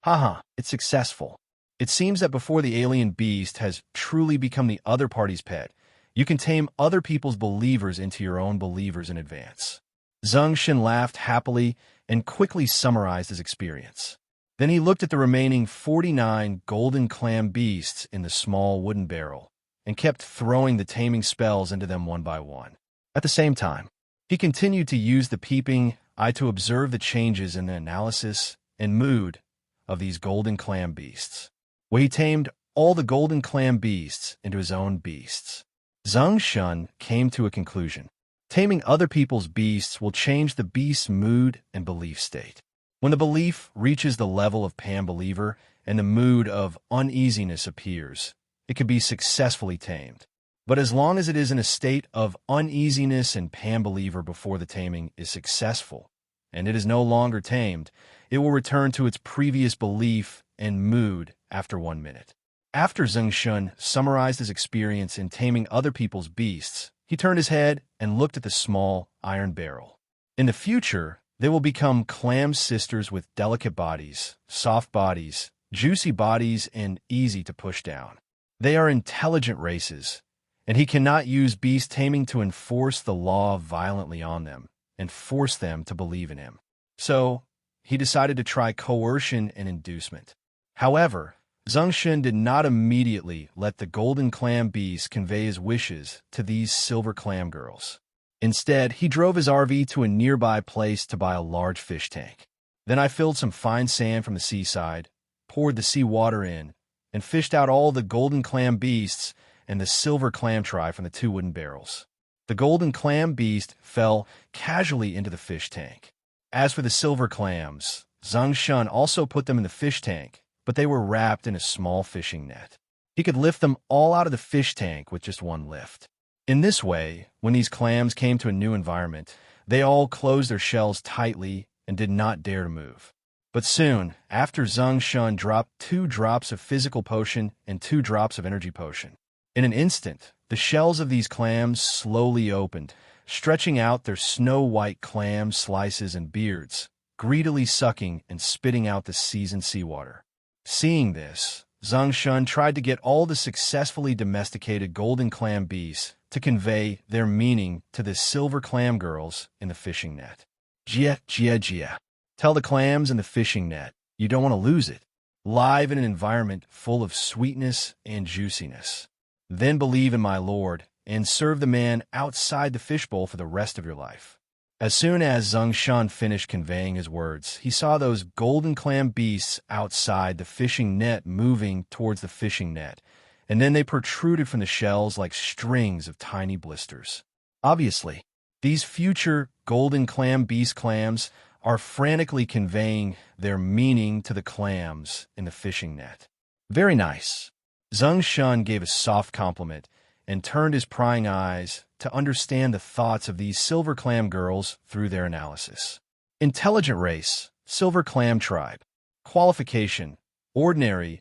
Haha, it's successful. It seems that before the alien beast has truly become the other party's pet, you can tame other people's believers into your own believers in advance. Zeng Shen laughed happily and quickly summarized his experience. Then he looked at the remaining 49 golden clam beasts in the small wooden barrel and kept throwing the taming spells into them one by one. At the same time, he continued to use the peeping eye to observe the changes in the analysis and mood of these golden clam beasts, where he tamed all the golden clam beasts into his own beasts. Zeng Shen came to a conclusion. Taming other people's beasts will change the beast's mood and belief state. When the belief reaches the level of pan-believer and the mood of uneasiness appears, it can be successfully tamed. But as long as it is in a state of uneasiness and pan-believer before the taming is successful, and it is no longer tamed, it will return to its previous belief and mood after 1 minute. After Zeng Shen summarized his experience in taming other people's beasts, he turned his head and looked at the small iron barrel. In the future, they will become clam sisters with delicate bodies, soft bodies, juicy bodies, and easy to push down. They are intelligent races, and he cannot use beast taming to enforce the law violently on them and force them to believe in him. So, he decided to try coercion and inducement. However, Zeng Shen did not immediately let the golden clam beast convey his wishes to these silver clam girls. Instead, he drove his RV to a nearby place to buy a large fish tank. Then I filled some fine sand from the seaside, poured the seawater in, and fished out all the golden clam beasts and the silver clam tribe from the 2 wooden barrels. The golden clam beast fell casually into the fish tank. As for the silver clams, Zeng Shen also put them in the fish tank, but they were wrapped in a small fishing net. He could lift them all out of the fish tank with just one lift. In this way, when these clams came to a new environment, they all closed their shells tightly and did not dare to move. But soon, after Zeng Shen dropped 2 drops of physical potion and 2 drops of energy potion, in an instant, the shells of these clams slowly opened, stretching out their snow-white clam slices and beards, greedily sucking and spitting out the seasoned seawater. Seeing this, Zeng Shen tried to get all the successfully domesticated golden clam beasts to convey their meaning to the silver clam girls in the fishing net. Jia. Tell the clams in the fishing net, you don't want to lose it. Live in an environment full of sweetness and juiciness. Then believe in my Lord and serve the man outside the fishbowl for the rest of your life. As soon as Zeng Shen finished conveying his words, he saw those golden clam beasts outside the fishing net moving towards the fishing net, and then they protruded from the shells like strings of tiny blisters. Obviously, these future golden clam beast clams are frantically conveying their meaning to the clams in the fishing net. Very nice. Zeng Shen gave a soft compliment and turned his prying eyes to understand the thoughts of these silver clam girls through their analysis. Intelligent race, silver clam tribe. Qualification, ordinary,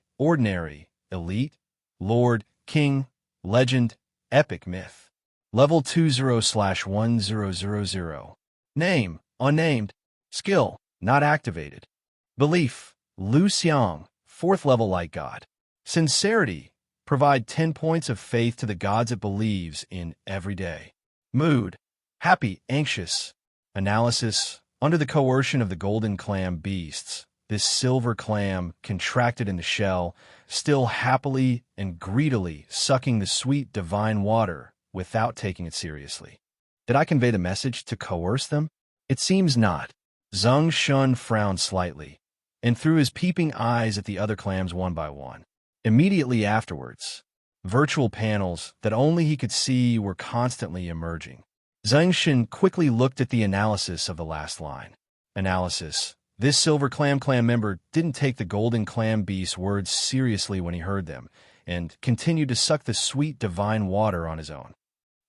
elite, lord, king, legend, epic myth. Level 20/1000. Name, unnamed. Skill, not activated. Belief, Lu Xiang, 4th level light god. Sincerity, provide 10 points of faith to the gods it believes in every day. Mood, happy, anxious. Analysis, under the coercion of the golden clam beasts, this silver clam, contracted in the shell, still happily and greedily sucking the sweet divine water without taking it seriously. Did I convey the message to coerce them? It seems not. Zeng Shen frowned slightly, and threw his peeping eyes at the other clams one by one. Immediately afterwards, virtual panels that only he could see were constantly emerging. Zeng Shen quickly looked at the analysis of the last line. Analysis. This silver clam member didn't take the golden clam beast's words seriously when he heard them, and continued to suck the sweet divine water on his own.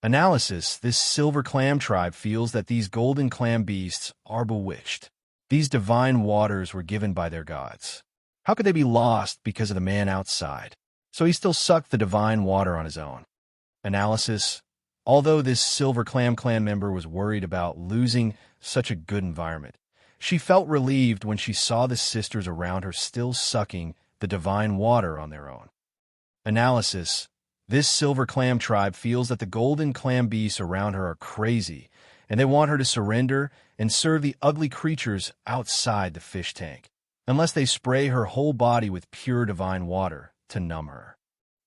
Analysis. This silver clam tribe feels that these golden clam beasts are bewitched. These divine waters were given by their gods. How could they be lost because of the man outside? So he still sucked the divine water on his own. Analysis. Although this silver clam member was worried about losing such a good environment, she felt relieved when she saw the sisters around her still sucking the divine water on their own. Analysis. This silver clam tribe feels that the golden clam beasts around her are crazy, and they want her to surrender and serve the ugly creatures outside the fish tank, unless they spray her whole body with pure divine water to numb her.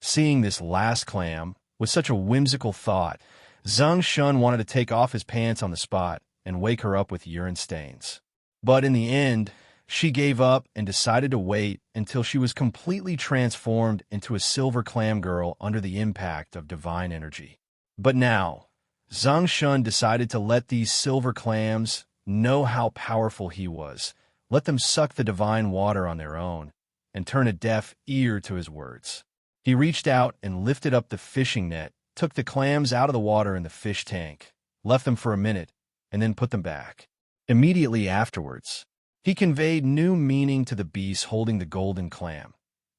Seeing this last clam, with such a whimsical thought, Zeng Shen wanted to take off his pants on the spot and wake her up with urine stains. But in the end, she gave up and decided to wait until she was completely transformed into a silver clam girl under the impact of divine energy. But now, Zeng Shen decided to let these silver clams know how powerful he was, let them suck the divine water on their own, and turn a deaf ear to his words. He reached out and lifted up the fishing net, took the clams out of the water in the fish tank, left them for a minute, and then put them back. Immediately afterwards, he conveyed new meaning to the beasts holding the golden clam.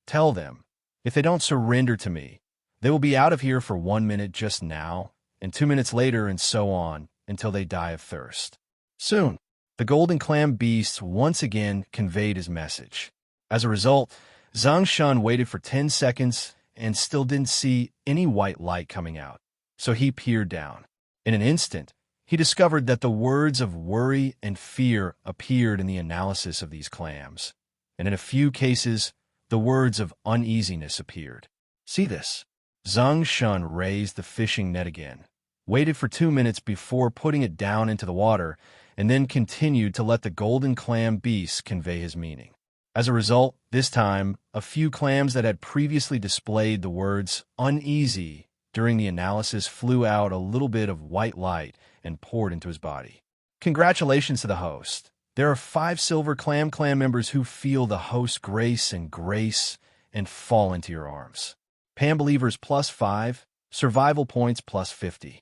Tell them, if they don't surrender to me, they will be out of here for 1 minute just now, and 2 minutes later, and so on, until they die of thirst. Soon, the golden clam beasts once again conveyed his message. As a result, Zeng Shen waited for 10 seconds and still didn't see any white light coming out, so he peered down. In an instant, he discovered that the words of worry and fear appeared in the analysis of these clams, and in a few cases, the words of uneasiness appeared. See this? Zeng Shen raised the fishing net again, waited for 2 minutes before putting it down into the water, and then continued to let the golden clam beasts convey his meaning. As a result, this time, a few clams that had previously displayed the words uneasy during the analysis flew out a little bit of white light and poured into his body. Congratulations to the host. There are 5 silver clam members who feel the host's grace and fall into your arms. Pan believers +5, survival points +50.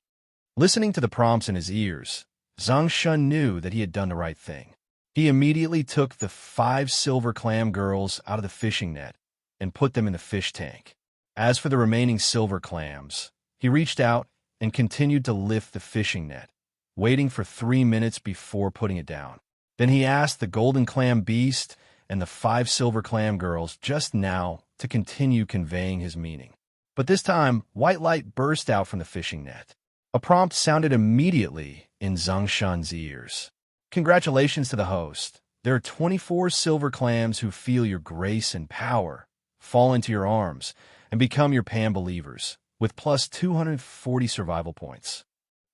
Listening to the prompts in his ears, Zeng Shen knew that he had done the right thing. He immediately took the 5 silver clam girls out of the fishing net and put them in the fish tank. As for the remaining silver clams, he reached out and continued to lift the fishing net, waiting for 3 minutes before putting it down. Then he asked the golden clam beast and the 5 silver clam girls just now to continue conveying his meaning. But this time, white light burst out from the fishing net. A prompt sounded immediately in Zeng Shen's ears. Congratulations to the host. There are 24 silver clams who feel your grace and power, fall into your arms, and become your Pan believers, with +240 survival points.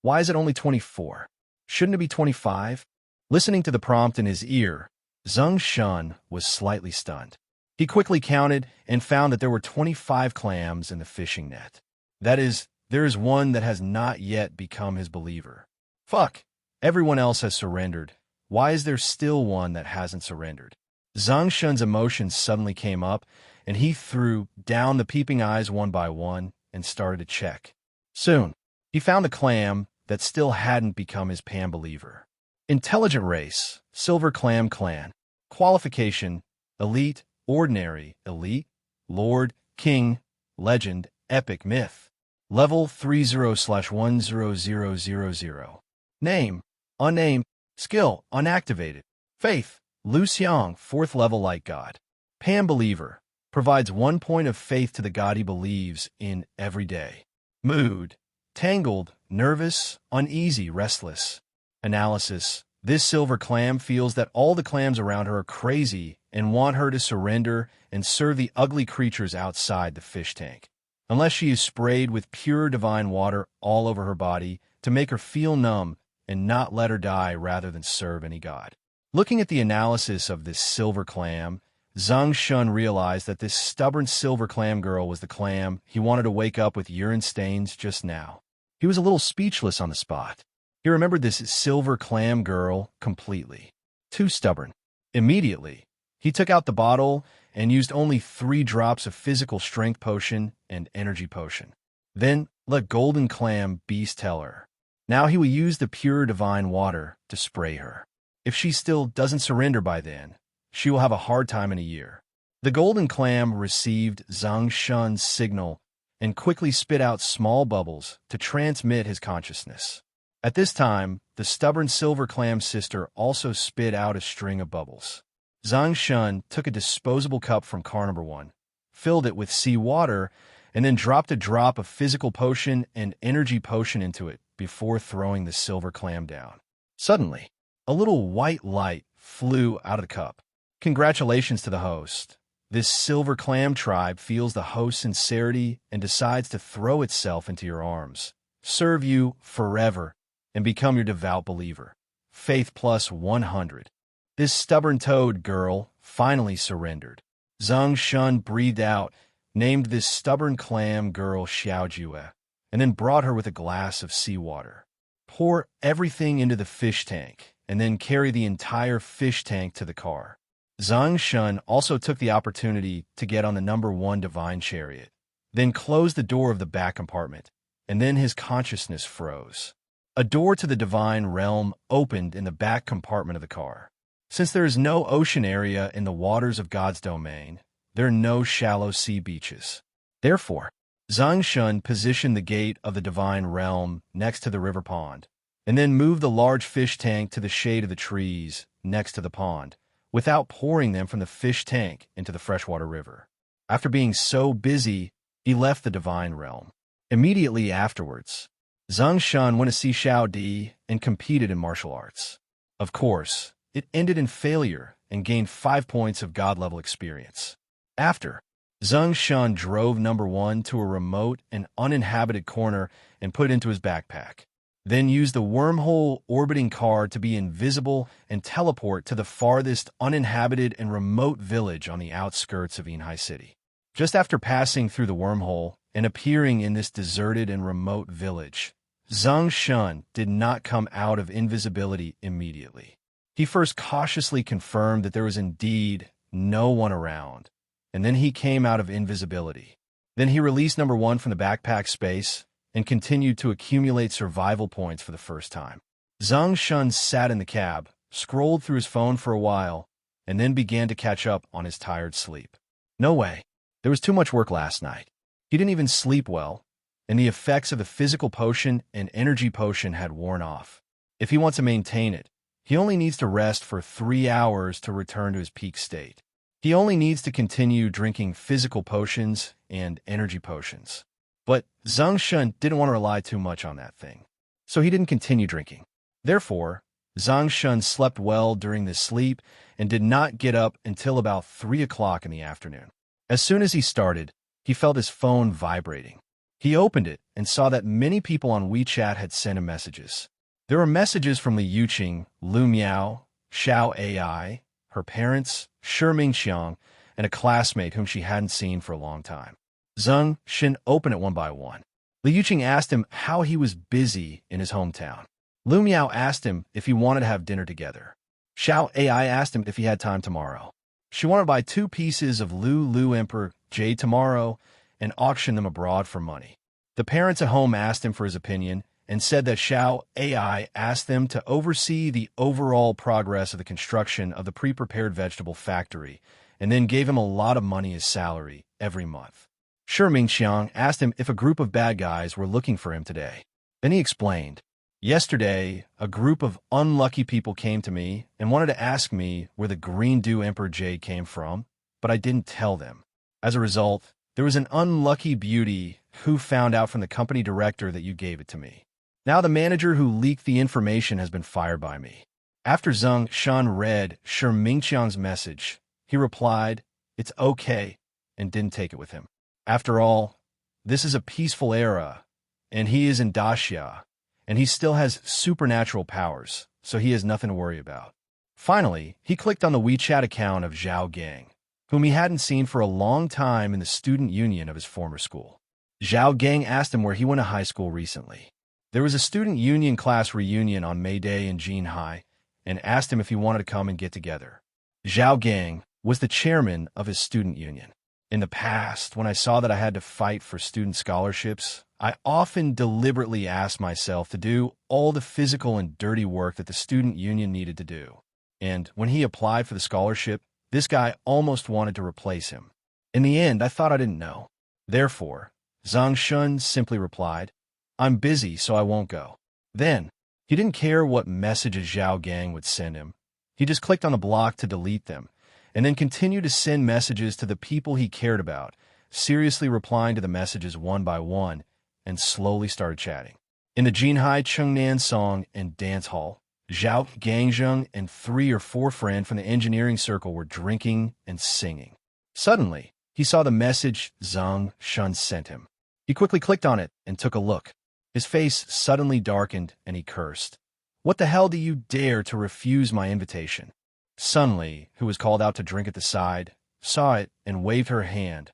Why is it only 24? Shouldn't it be 25? Listening to the prompt in his ear, Zeng Shen was slightly stunned. He quickly counted and found that there were 25 clams in the fishing net. That is, there is one that has not yet become his believer. Fuck! Everyone else has surrendered. Why is there still one that hasn't surrendered? Zeng Shen's emotions suddenly came up, and he threw down the peeping eyes one by one and started to check. Soon, he found the clam that still hadn't become his Pan believer. Intelligent race, Silver Clam Clan. Qualification, Elite, Ordinary, Elite, Lord, King, Legend, Epic, Myth. Level 30/10000. Name, unnamed. Skill, unactivated. Faith, Lu Xiang, 4th level light god. Pan believer, provides 1 point of faith to the god he believes in every day. Mood, tangled, nervous, uneasy, restless. Analysis, this silver clam feels that all the clams around her are crazy and want her to surrender and serve the ugly creatures outside the fish tank. Unless she is sprayed with pure divine water all over her body to make her feel numb and not let her die rather than serve any god. Looking at the analysis of this silver clam, Zeng Shen realized that this stubborn silver clam girl was the clam he wanted to wake up with urine stains just now. He was a little speechless on the spot. He remembered this silver clam girl completely. Too stubborn. Immediately, he took out the bottle and used only 3 drops of physical strength potion and energy potion. Then let Golden Clam Beast tell her. Now he will use the pure divine water to spray her. If she still doesn't surrender by then, she will have a hard time in a year. The Golden Clam received Zeng Shen's signal and quickly spit out small bubbles to transmit his consciousness. At this time, the stubborn silver clam sister also spit out a string of bubbles. Zeng Shen took a disposable cup from car number 1, filled it with seawater, and then dropped a drop of physical potion and energy potion into it before throwing the silver clam down. Suddenly, a little white light flew out of the cup. Congratulations to the host. This silver clam tribe feels the host's sincerity and decides to throw itself into your arms, serve you forever, and become your devout believer. Faith plus 100. This stubborn toad girl finally surrendered. Zeng Shen breathed out, named this stubborn clam girl Xiaojue, and then brought her with a glass of seawater. Pour everything into the fish tank, and then carry the entire fish tank to the car. Zeng Shen also took the opportunity to get on the number 1 divine chariot, then closed the door of the back compartment, and then his consciousness froze. A door to the divine realm opened in the back compartment of the car. Since there is no ocean area in the waters of God's domain, there are no shallow sea beaches. Therefore, Zeng Shen positioned the gate of the divine realm next to the river pond, and then moved the large fish tank to the shade of the trees next to the pond, without pouring them from the fish tank into the freshwater river. After being so busy, he left the divine realm. Immediately afterwards, Zeng Shen went to see Xiao Di and competed in martial arts. Of course, it ended in failure and gained 5 points of God-level experience. After, Zeng Shen drove number 1 to a remote and uninhabited corner and put it into his backpack. Then used the wormhole orbiting car to be invisible and teleport to the farthest uninhabited and remote village on the outskirts of Yinhai City. Just after passing through the wormhole and appearing in this deserted and remote village, Zeng Shen did not come out of invisibility immediately. He first cautiously confirmed that there was indeed no one around, and then he came out of invisibility. Then he released number 1 from the backpack space and continued to accumulate survival points for the first time. Zeng Shen sat in the cab, scrolled through his phone for a while, and then began to catch up on his tired sleep. No way. There was too much work last night. He didn't even sleep well, and the effects of the physical potion and energy potion had worn off. If he wants to maintain it, he only needs to rest for 3 hours to return to his peak state. He only needs to continue drinking physical potions and energy potions. But Zeng Shen didn't want to rely too much on that thing, so he didn't continue drinking. Therefore, Zeng Shen slept well during this sleep and did not get up until about 3 o'clock in the afternoon. As soon as he started, he felt his phone vibrating. He opened it and saw that many people on WeChat had sent him messages. There were messages from Li Yuqing, Lu Miao, Xiao AI, her parents, Shi Mingxiang, and a classmate whom she hadn't seen for a long time. Zeng Shen opened it one by one. Li Yuqing asked him how he was busy in his hometown. Lu Miao asked him if he wanted to have dinner together. Xiao AI asked him if he had time tomorrow. She wanted to buy 2 pieces of Lu Emperor jade tomorrow and auction them abroad for money. The parents at home asked him for his opinion and said that Xiao AI asked them to oversee the overall progress of the construction of the pre-prepared vegetable factory and then gave him a lot of money as salary every month. Shi Mingxiang asked him if a group of bad guys were looking for him today. Then he explained, Yesterday, a group of unlucky people came to me and wanted to ask me where the Green Dew Emperor Jade came from, but I didn't tell them. As a result, there was an unlucky beauty who found out from the company director that you gave it to me. Now the manager who leaked the information has been fired by me. After Zeng Shen read Shi Mingqiang's message, he replied, "It's okay," and didn't take it with him. After all, this is a peaceful era, and he is in Daxia, and he still has supernatural powers, so he has nothing to worry about. Finally, he clicked on the WeChat account of Zhao Gang, whom he hadn't seen for a long time in the student union of his former school. Zhao Gang asked him where he went to high school recently. There was a student union class reunion on May Day in Jinhai, and asked him if he wanted to come and get together. Zhao Gang was the chairman of his student union. In the past, when I saw that I had to fight for student scholarships, I often deliberately asked myself to do all the physical and dirty work that the student union needed to do. And when he applied for the scholarship, this guy almost wanted to replace him. In the end, I thought I didn't know. Therefore, Zeng Shen simply replied, "I'm busy, so I won't go." Then, he didn't care what messages Zhao Gang would send him. He just clicked on the block to delete them, and then continued to send messages to the people he cared about, seriously replying to the messages one by one, and slowly started chatting. In the Jinhai Chengnan Song and Dance Hall, Zhao Gangzheng and 3 or 4 friends from the engineering circle were drinking and singing. Suddenly, he saw the message Zeng Shen sent him. He quickly clicked on it and took a look. His face suddenly darkened and he cursed. "What the hell do you dare to refuse my invitation?" Sunli, who was called out to drink at the side, saw it and waved her hand.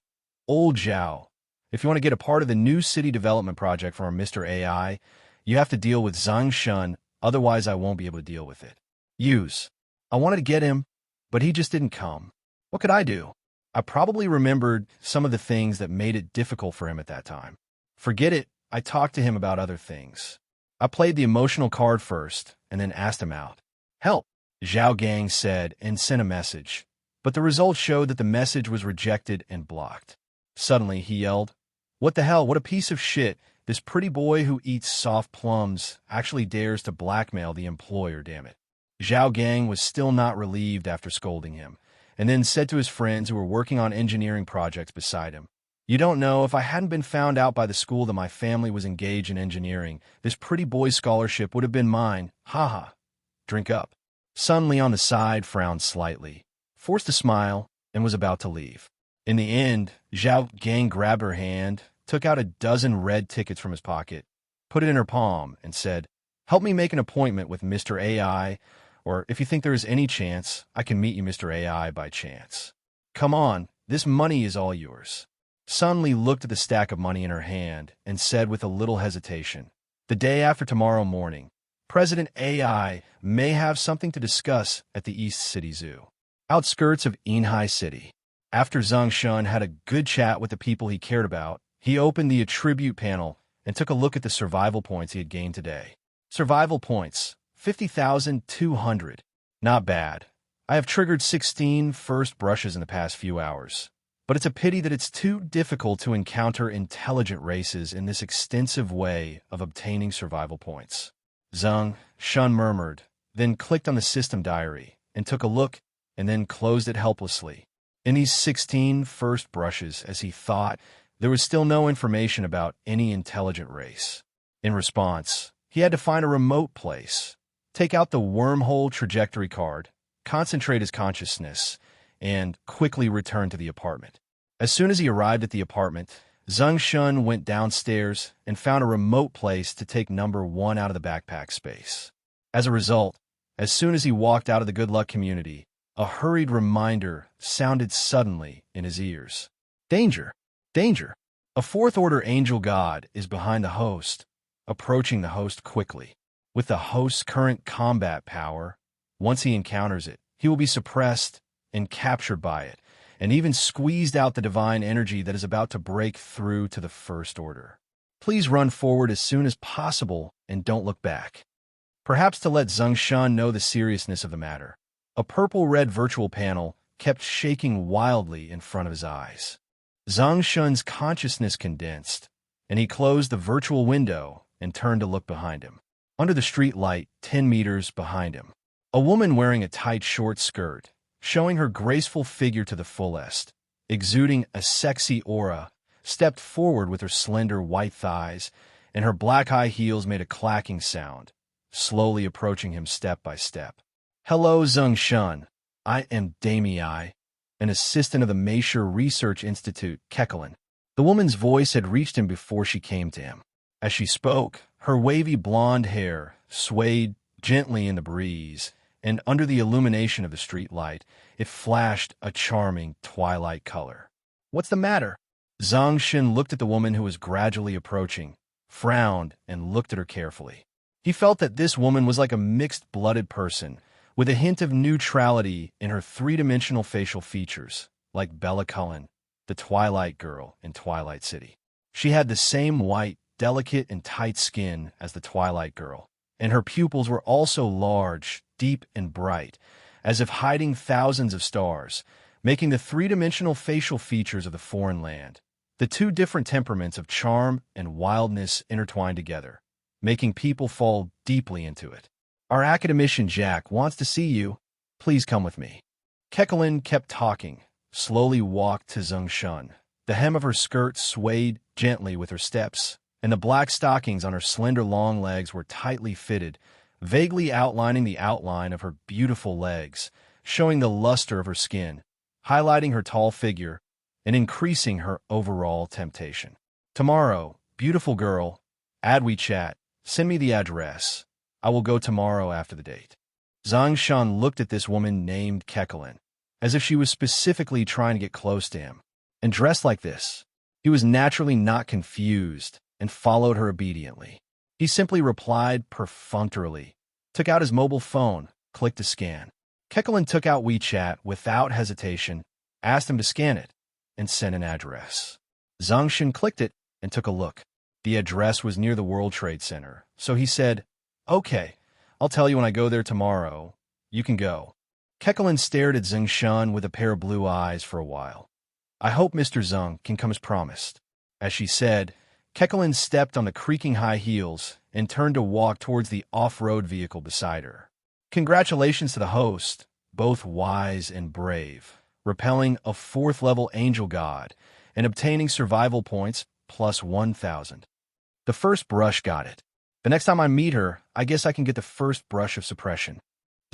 "Old Zhao, if you want to get a part of the new city development project from our Mr. AI, you have to deal with Zeng Shen, otherwise I won't be able to deal with it." I wanted to get him, but he just didn't come. What could I do? I probably remembered some of the things that made it difficult for him at that time. Forget it, I talked to him about other things. I played the emotional card first, and then asked him out. "Help," Zhao Gang said and sent a message, but the results showed that the message was rejected and blocked. Suddenly, he yelled, "What the hell, what a piece of shit. This pretty boy who eats soft plums actually dares to blackmail the employer, damn it." Zhao Gang was still not relieved after scolding him, and then said to his friends who were working on engineering projects beside him, "You don't know, if I hadn't been found out by the school that my family was engaged in engineering, this pretty boy's scholarship would have been mine. Haha. Drink up." Sun Li on the side frowned slightly, forced a smile, and was about to leave. In the end, Zhao Gang grabbed her hand, took out a dozen red tickets from his pocket, put it in her palm, and said, "Help me make an appointment with Mr. AI, or if you think there is any chance, I can meet you, Mr. AI, by chance. Come on, this money is all yours." Sun Li looked at the stack of money in her hand and said with a little hesitation, "The day after tomorrow morning, President AI may have something to discuss at the East City Zoo, outskirts of Jinhai City." After Zeng Shen had a good chat with the people he cared about, he opened the attribute panel and took a look at the survival points he had gained today. Survival points, 50,200. Not bad. I have triggered 16 first brushes in the past few hours, but it's a pity that it's too difficult to encounter intelligent races in this extensive way of obtaining survival points. Zeng Shen murmured, then clicked on the system diary and took a look, and then closed it helplessly. In these 16 first brushes, as he thought, there was still no information about any intelligent race. In response, he had to find a remote place, take out the wormhole trajectory card, concentrate his consciousness, and quickly return to the apartment. As soon as he arrived at the apartment, Zeng Shen went downstairs and found a remote place to take number 1 out of the backpack space. As a result, as soon as he walked out of the good luck community, a hurried reminder sounded suddenly in his ears. "Danger! Danger! A 4th-order angel god is behind the host," approaching the host quickly. With the host's current combat power, once he encounters it, he will be suppressed and captured by it, and even squeezed out the divine energy that is about to break through to the First Order. Please run forward as soon as possible and don't look back. Perhaps to let Zeng Shen know the seriousness of the matter, a purple-red virtual panel kept shaking wildly in front of his eyes. Zeng Shen's consciousness condensed, and he closed the virtual window and turned to look behind him. under the street light 10 meters behind him. A woman wearing a tight short skirt, showing her graceful figure to the fullest, exuding a sexy aura, stepped forward with her slender white thighs, and her black high heels made a clacking sound, slowly approaching him step by step. "Hello, Zeng Shen. I am Damei, an assistant of the Meisher Research Institute, Kekelin." The woman's voice had reached him before she came to him. As she spoke, her wavy blonde hair swayed gently in the breeze, and under the illumination of the street light, it flashed a charming twilight color. "What's the matter?" Zeng Shen looked at the woman who was gradually approaching, frowned, and looked at her carefully. He felt that this woman was like a mixed-blooded person, with a hint of neutrality in her three-dimensional facial features, like Bella Cullen, the Twilight Girl in Twilight City. She had the same white, delicate, and tight skin as the Twilight Girl, and her pupils were also large, deep, and bright, as if hiding thousands of stars, making the three-dimensional facial features of the foreign land. The two different temperaments of charm and wildness intertwined together, making people fall deeply into it. "Our academician Jack wants to see you. Please come with me." Kekelin kept talking, slowly walked to Zeng Shen. The hem of her skirt swayed gently with her steps, and the black stockings on her slender long legs were tightly fitted, vaguely outlining the outline of her beautiful legs, showing the luster of her skin, highlighting her tall figure, and increasing her overall temptation. "Tomorrow, beautiful girl, add WeChat, send me the address. I will go tomorrow after the date." Zeng Shen looked at this woman named Kekelin, as if she was specifically trying to get close to him. And dressed like this, he was naturally not confused and followed her obediently. He simply replied perfunctorily, took out his mobile phone, clicked to scan. Kekelin took out WeChat without hesitation, asked him to scan it, and sent an address. Zeng Shen clicked it and took a look. The address was near the World Trade Center, so he said, "Okay, I'll tell you when I go there tomorrow. You can go." Kekelin stared at Zeng Shen with a pair of blue eyes for a while. "I hope Mr. Zeng can come as promised." As she said, Kekelin stepped on the creaking high heels and turned to walk towards the off-road vehicle beside her. Congratulations to the host, both wise and brave, repelling a 4th-level angel god and obtaining survival points plus 1,000. The first brush got it. The next time I meet her, I guess I can get the first brush of suppression.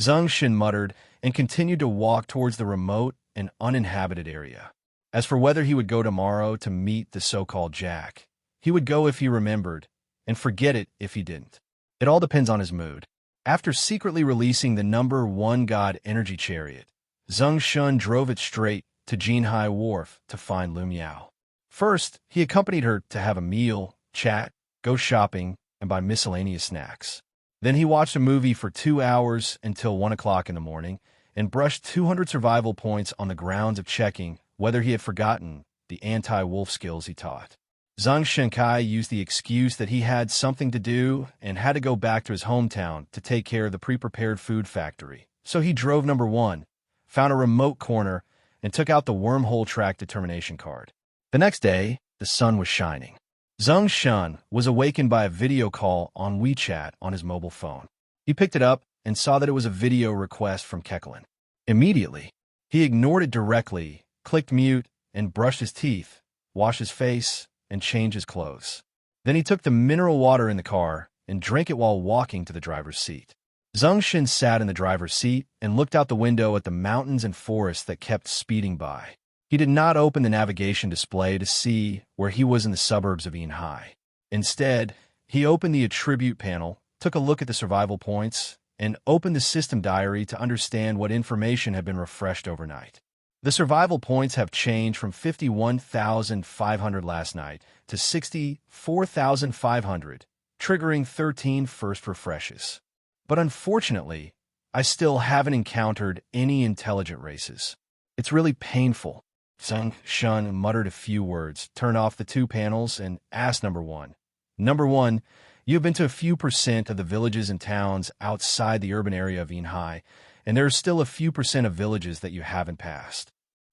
Zeng Shen muttered and continued to walk towards the remote and uninhabited area. As for whether he would go tomorrow to meet the so-called Jack, he would go if he remembered, and forget it if he didn't. It all depends on his mood. After secretly releasing the number 1 god energy chariot, Zeng Shen drove it straight to Jinhai Wharf to find Lu Miao. First, he accompanied her to have a meal, chat, go shopping, and buy miscellaneous snacks. Then he watched a movie for 2 hours until 1 o'clock in the morning and brushed 200 survival points on the grounds of checking whether he had forgotten the anti-wolf skills he taught. Zeng Shenkai used the excuse that he had something to do and had to go back to his hometown to take care of the pre-prepared food factory. So he drove number 1, found a remote corner, and took out the wormhole track determination card. The next day, the sun was shining. Zeng Shen was awakened by a video call on WeChat on his mobile phone. He picked it up and saw that it was a video request from Kekelin. Immediately, he ignored it directly, clicked mute, and brushed his teeth, washed his face, and changed his clothes. Then he took the mineral water in the car and drank it while walking to the driver's seat. Zeng Shen sat in the driver's seat and looked out the window at the mountains and forests that kept speeding by. He did not open the navigation display to see where he was in the suburbs of Jinhai. Instead, he opened the attribute panel, took a look at the survival points, and opened the system diary to understand what information had been refreshed overnight. The survival points have changed from 51,500 last night to 64,500, triggering 13 first refreshes. But unfortunately, I still haven't encountered any intelligent races. It's really painful. Zeng Shen muttered a few words, turned off the 2 panels, and asked number 1. Number 1, you have been to a few % of the villages and towns outside the urban area of Jinhai, and there are still a few % of villages that you haven't passed.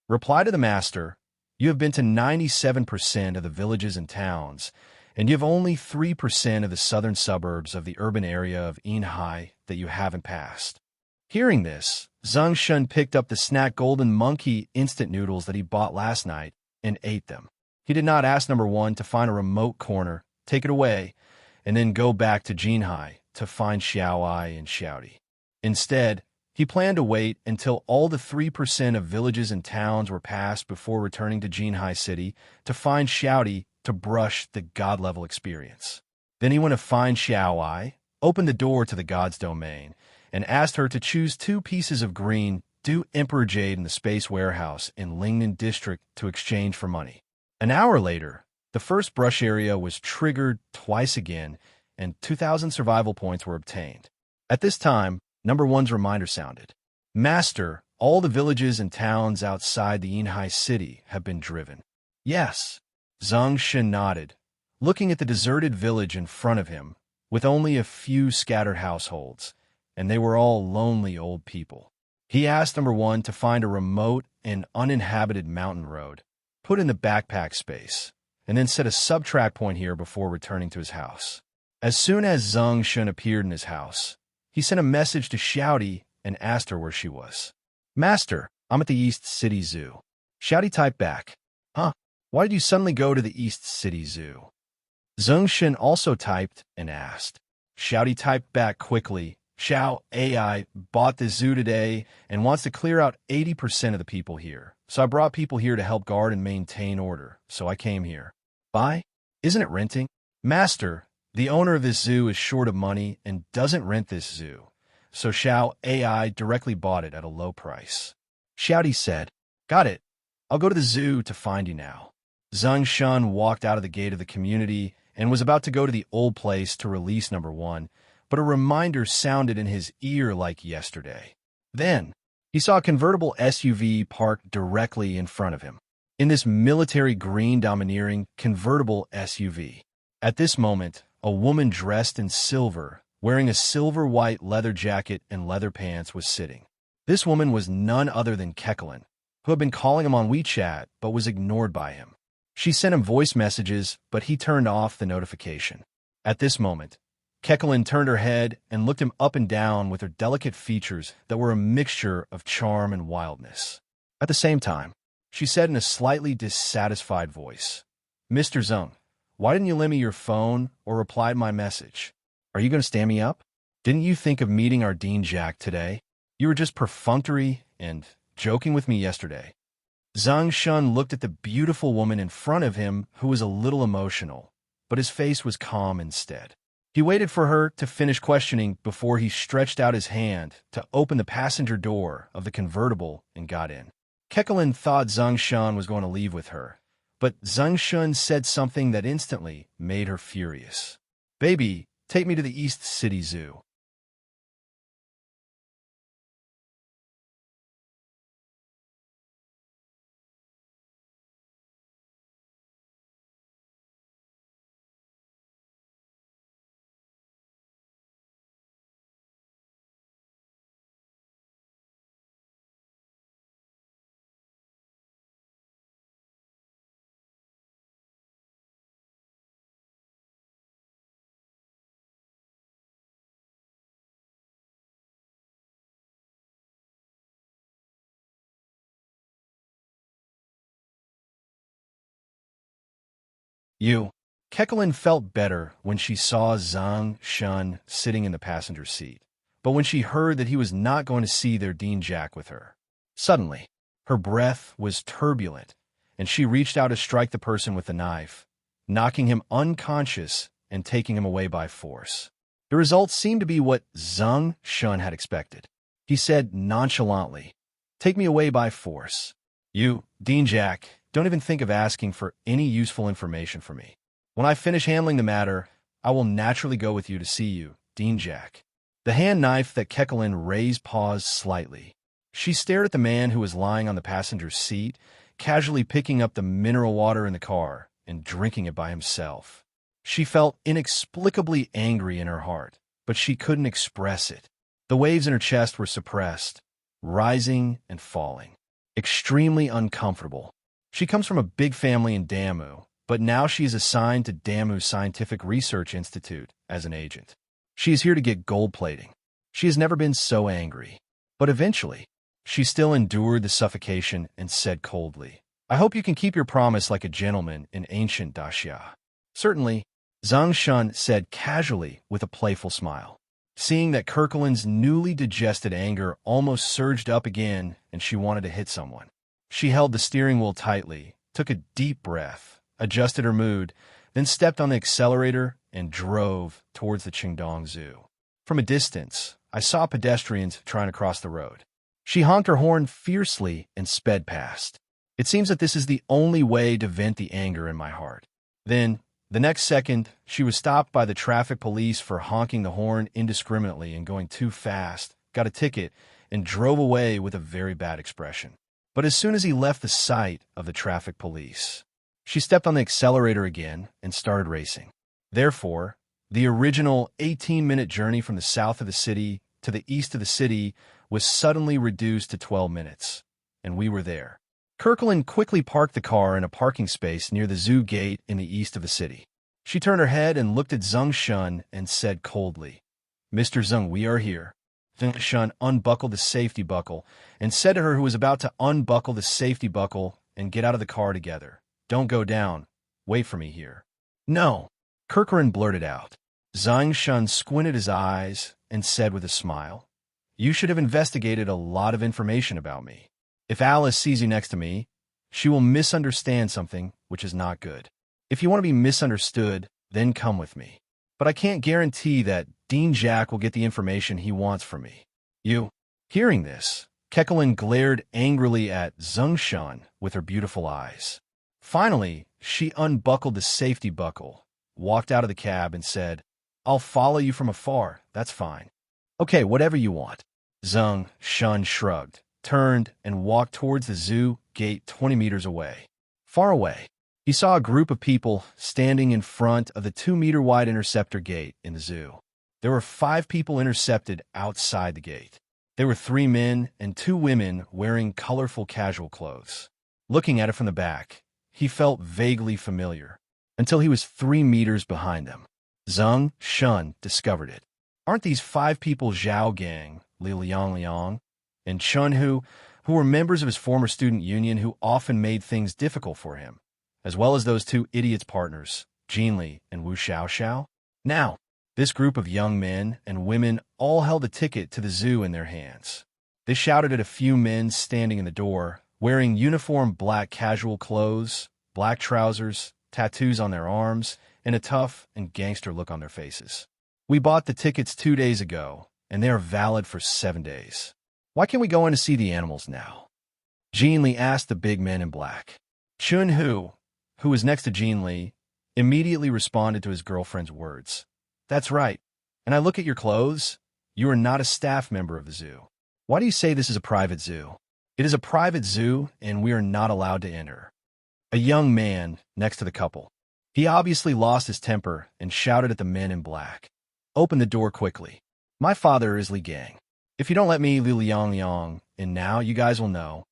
Reply to the master, you have been to 97% of the villages and towns, and you have only 3% of the southern suburbs of the urban area of Inhai that you haven't passed. Hearing this, Zeng Shen picked up the snack Golden Monkey instant noodles that he bought last night and ate them. He did not ask number one to find a remote corner, take it away, and then go back to Jinhai to find Xiaoai and Xiaodi. Instead, he planned to wait until all the 3% of villages and towns were passed before returning to Jinhai City to find Xiaodi to brush the god-level experience. Then he went to find Xiaoai, opened the door to the god's domain, and asked her to choose 2 pieces of green Dew Emperor Jade in the Space Warehouse in Lingnan District to exchange for money. An hour later, the first brush area was triggered twice again, and 2,000 survival points were obtained. At this time, number one's reminder sounded. Master, all the villages and towns outside the Inhai city have been driven. Yes. Zeng Shen nodded, looking at the deserted village in front of him, with only a few scattered households, and they were all lonely old people. He asked number one to find a remote and uninhabited mountain road, put in the backpack space, and then set a subtract point here before returning to his house. As soon as Zeng Shen appeared in his house, he sent a message to Xiaodi and asked her where she was. Master, I'm at the East City Zoo. Xiaodi typed back, Huh? Why did you suddenly go to the East City Zoo? Zeng Shen also typed and asked. Xiaodi typed back quickly, Xiao AI bought this zoo today and wants to clear out 80% of the people here. So I brought people here to help guard and maintain order, so I came here. Buy? Isn't it renting? Master, the owner of this zoo is short of money and doesn't rent this zoo, so Xiao AI directly bought it at a low price. Xiaodi said, Got it. I'll go to the zoo to find you now. Zeng Shen walked out of the gate of the community and was about to go to the old place to release number one, but a reminder sounded in his ear like yesterday. Then, he saw a convertible SUV parked directly in front of him. In this military green domineering convertible SUV. At this moment, a woman dressed in silver, wearing a silver-white leather jacket and leather pants, was sitting. This woman was none other than Kekelin, who had been calling him on WeChat but was ignored by him. She sent him voice messages, but he turned off the notification. At this moment, Kekelin turned her head and looked him up and down with her delicate features that were a mixture of charm and wildness. At the same time, she said in a slightly dissatisfied voice, Mr. Zeng, why didn't you lend me your phone or reply to my message? Are you going to stand me up? Didn't you think of meeting our Dean Jack today? You were just perfunctory and joking with me yesterday. Zeng Shen looked at the beautiful woman in front of him, who was a little emotional, but his face was calm instead. He waited for her to finish questioning before he stretched out his hand to open the passenger door of the convertible and got in. Kekelin thought Zeng Shen was going to leave with her, but Zeng Shen said something that instantly made her furious. Baby, take me to the East City Zoo. You. Kekelin felt better when she saw Zeng Shen sitting in the passenger seat, but when she heard that he was not going to see their Dean Jack with her. Suddenly, her breath was turbulent, and she reached out to strike the person with the knife, knocking him unconscious and taking him away by force. The result seemed to be what Zeng Shen had expected. He said nonchalantly, Take me away by force. You, Dean Jack, don't even think of asking for any useful information from me. When I finish handling the matter, I will naturally go with you to see you, Dean Jack. The hand knife that Kekelin raised paused slightly. She stared at the man who was lying on the passenger seat, casually picking up the mineral water in the car and drinking it by himself. She felt inexplicably angry in her heart, but she couldn't express it. The waves in her chest were suppressed, rising and falling. Extremely uncomfortable. She comes from a big family in Damu, but now she is assigned to Damu Scientific Research Institute as an agent. She is here to get gold plating. She has never been so angry. But eventually, she still endured the suffocation and said coldly, "I hope you can keep your promise like a gentleman in ancient Daxia." "Certainly," Zeng Shen said casually with a playful smile. Seeing that Kirkland's newly digested anger almost surged up again and she wanted to hit someone. She held the steering wheel tightly, took a deep breath, adjusted her mood, then stepped on the accelerator and drove towards the Qingdong Zoo. From a distance, I saw pedestrians trying to cross the road. She honked her horn fiercely and sped past. It seems that this is the only way to vent the anger in my heart. Then, the next second, she was stopped by the traffic police for honking the horn indiscriminately and going too fast, got a ticket, and drove away with a very bad expression. But as soon as he left the sight of the traffic police, she stepped on the accelerator again and started racing. Therefore, the original 18-minute journey from the south of the city to the east of the city was suddenly reduced to 12 minutes, and we were there. Kirkland quickly parked the car in a parking space near the zoo gate in the east of the city. She turned her head and looked at Zeng Shen and said coldly, "Mr. Zeng, we are here." Zeng Shen unbuckled the safety buckle and said to her who was about to unbuckle the safety buckle and get out of the car together, "Don't go down. Wait for me here." "No," Kirkland blurted out. Zeng Shen squinted his eyes and said with a smile, "You should have investigated a lot of information about me. If Alice sees you next to me, she will misunderstand something, which is not good. If you want to be misunderstood, then come with me. But I can't guarantee that Dean Jack will get the information he wants from me." "You." Hearing this, Kekelin glared angrily at Zeng Shen with her beautiful eyes. Finally, she unbuckled the safety buckle, walked out of the cab, and said, "I'll follow you from afar, that's fine." "Okay, whatever you want." Zeng Shen shrugged, turned, and walked towards the zoo gate 20 meters away. Far away, he saw a group of people standing in front of the 2-meter-wide interceptor gate in the zoo. There were 5 people intercepted outside the gate. There were 3 men and 2 women wearing colorful casual clothes. Looking at it from the back, he felt vaguely familiar, until he was 3 meters behind them. Zeng Shen discovered it. Aren't these 5 people Zhao Gang, Li Liang, and Chun who were members of his former student union who often made things difficult for him, as well as those 2 idiots' partners, Jinli and Wu Xiaoxiao? Now, this group of young men and women all held a ticket to the zoo in their hands. They shouted at a few men standing in the door, wearing uniform black casual clothes, black trousers, tattoos on their arms, and a tough and gangster look on their faces. "We bought the tickets 2 days ago, and they are valid for 7 days. Why can't we go in to see the animals now?" Jean Li asked the big man in black. Chun Hu, who was next to Jean Li, immediately responded to his girlfriend's words. "That's right. And I look at your clothes. You are not a staff member of the zoo. Why do you say this is a private zoo?" "It is a private zoo, and we are not allowed to enter." A young man next to the couple. He obviously lost his temper and shouted at the men in black, "Open the door quickly. My father is Li Gang. If you don't let me, Li Liang, in now, you guys will know."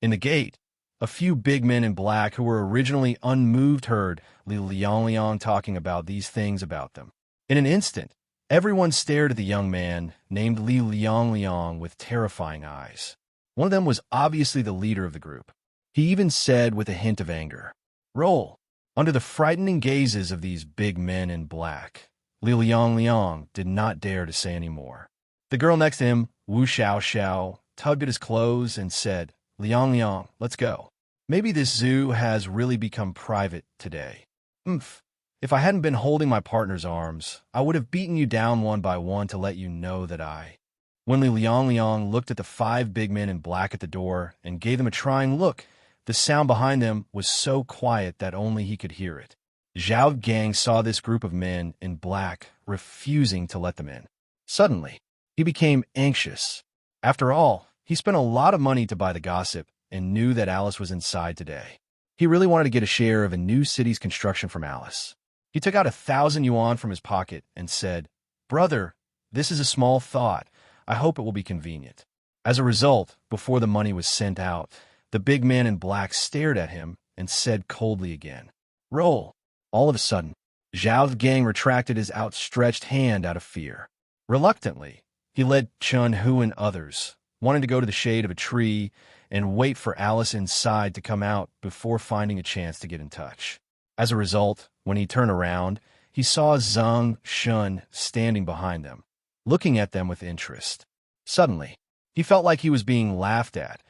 In the gate, a few big men in black who were originally unmoved heard Li Liang talking about these things about them. In an instant, everyone stared at the young man named Li Liang with terrifying eyes. One of them was obviously the leader of the group. He even said with a hint of anger, "Roll." Under the frightening gazes of these big men in black, Li Liang did not dare to say any more. The girl next to him, Wu Xiaoxiao, tugged at his clothes and said, Liang, let's go. Maybe this zoo has really become private today. If I hadn't been holding my partner's arms, I would have beaten you down one by one to let you know that I..." When Li Liang looked at the 5 big men in black at the door and gave them a trying look, the sound behind them was so quiet that only he could hear it. Zhao Gang saw this group of men in black refusing to let them in. Suddenly, he became anxious. After all, he spent a lot of money to buy the gossip and knew that Alice was inside today. He really wanted to get a share of a new city's construction from Alice. He took out 1,000 yuan from his pocket and said, "Brother, this is a small thought. I hope it will be convenient." As a result, before the money was sent out, the big man in black stared at him and said coldly again, Roll. All of a sudden, Zhao Gang retracted his outstretched hand out of fear. Reluctantly, he led Chun Hu and others, wanting to go to the shade of a tree and wait for Alice inside to come out before finding a chance to get in touch. As a result, when he turned around, he saw Zeng Shen standing behind them, looking at them with interest. Suddenly, he felt like he was being laughed at,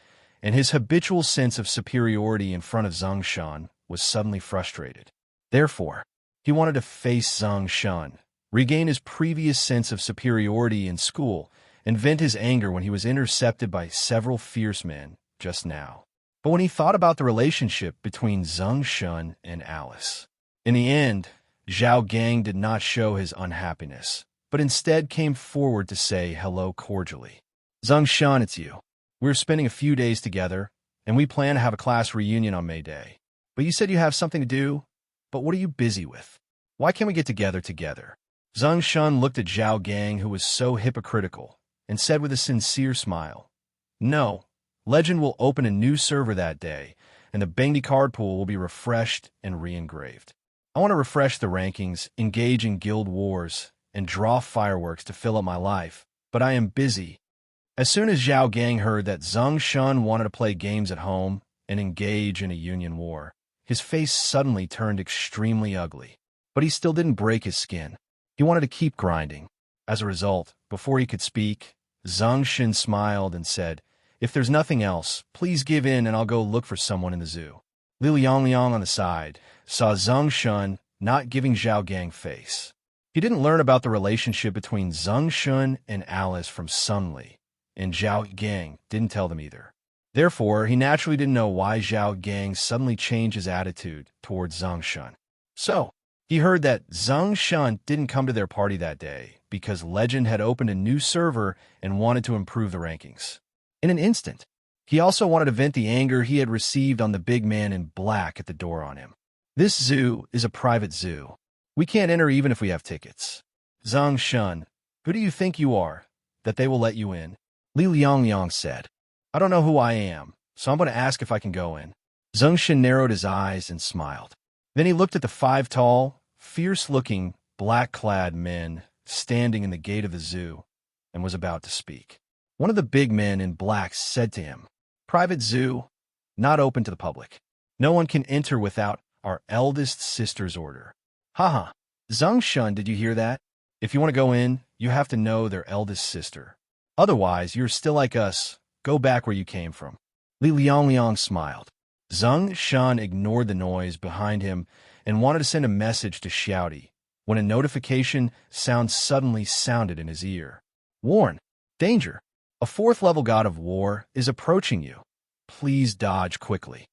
and his habitual sense of superiority in front of Zeng Shen was suddenly frustrated. Therefore, he wanted to face Zeng Shen, regain his previous sense of superiority in school, and vent his anger when he was intercepted by several fierce men just now. But when he thought about the relationship between Zeng Shen and Alice, in the end, Zhao Gang did not show his unhappiness, but instead came forward to say hello cordially. Zeng Shen, it's you. We're spending a few days together, and we plan to have a class reunion on May Day. But you said you have something to do? But what are you busy with? Why can't we get together? Zeng Shen looked at Zhao Gang, who was so hypocritical, and said with a sincere smile, No, Legend will open a new server that day, and the Bengdi card pool will be refreshed and re-engraved. I want to refresh the rankings, engage in guild wars, and draw fireworks to fill up my life, but I am busy. As soon as Zhao Gang heard that Zeng Shen wanted to play games at home and engage in a union war, his face suddenly turned extremely ugly. But he still didn't break his skin. He wanted to keep grinding. As a result, before he could speak, Zeng Shen smiled and said, If there's nothing else, please give in and I'll go look for someone in the zoo. Liu Liang on the side saw Zeng Shen not giving Zhao Gang face. He didn't learn about the relationship between Zeng Shen and Alice from Sun Li, and Zhao Gang didn't tell them either. Therefore, he naturally didn't know why Zhao Gang suddenly changed his attitude towards Zeng Shen. So, he heard that Zeng Shen didn't come to their party that day because Legend had opened a new server and wanted to improve the rankings. In an instant, he also wanted to vent the anger he had received on the big man in black at the door on him. This zoo is a private zoo. We can't enter even if we have tickets. Zeng Shen, who do you think you are, that they will let you in? Liu Liang said. I don't know who I am, so I'm going to ask if I can go in. Zeng Shen narrowed his eyes and smiled. Then he looked at the 5 tall, fierce-looking, black-clad men standing in the gate of the zoo and was about to speak. One of the big men in black said to him, Private zoo, not open to the public. No one can enter without our eldest sister's order. Haha, Zeng Shen, did you hear that? If you want to go in, you have to know their eldest sister. Otherwise, you're still like us. Go back where you came from. Li Liang smiled. Zeng Shen ignored the noise behind him and wanted to send a message to Xiaodi when a notification sound suddenly sounded in his ear. Warn! Danger! A 4th-level god of war is approaching you. Please dodge quickly.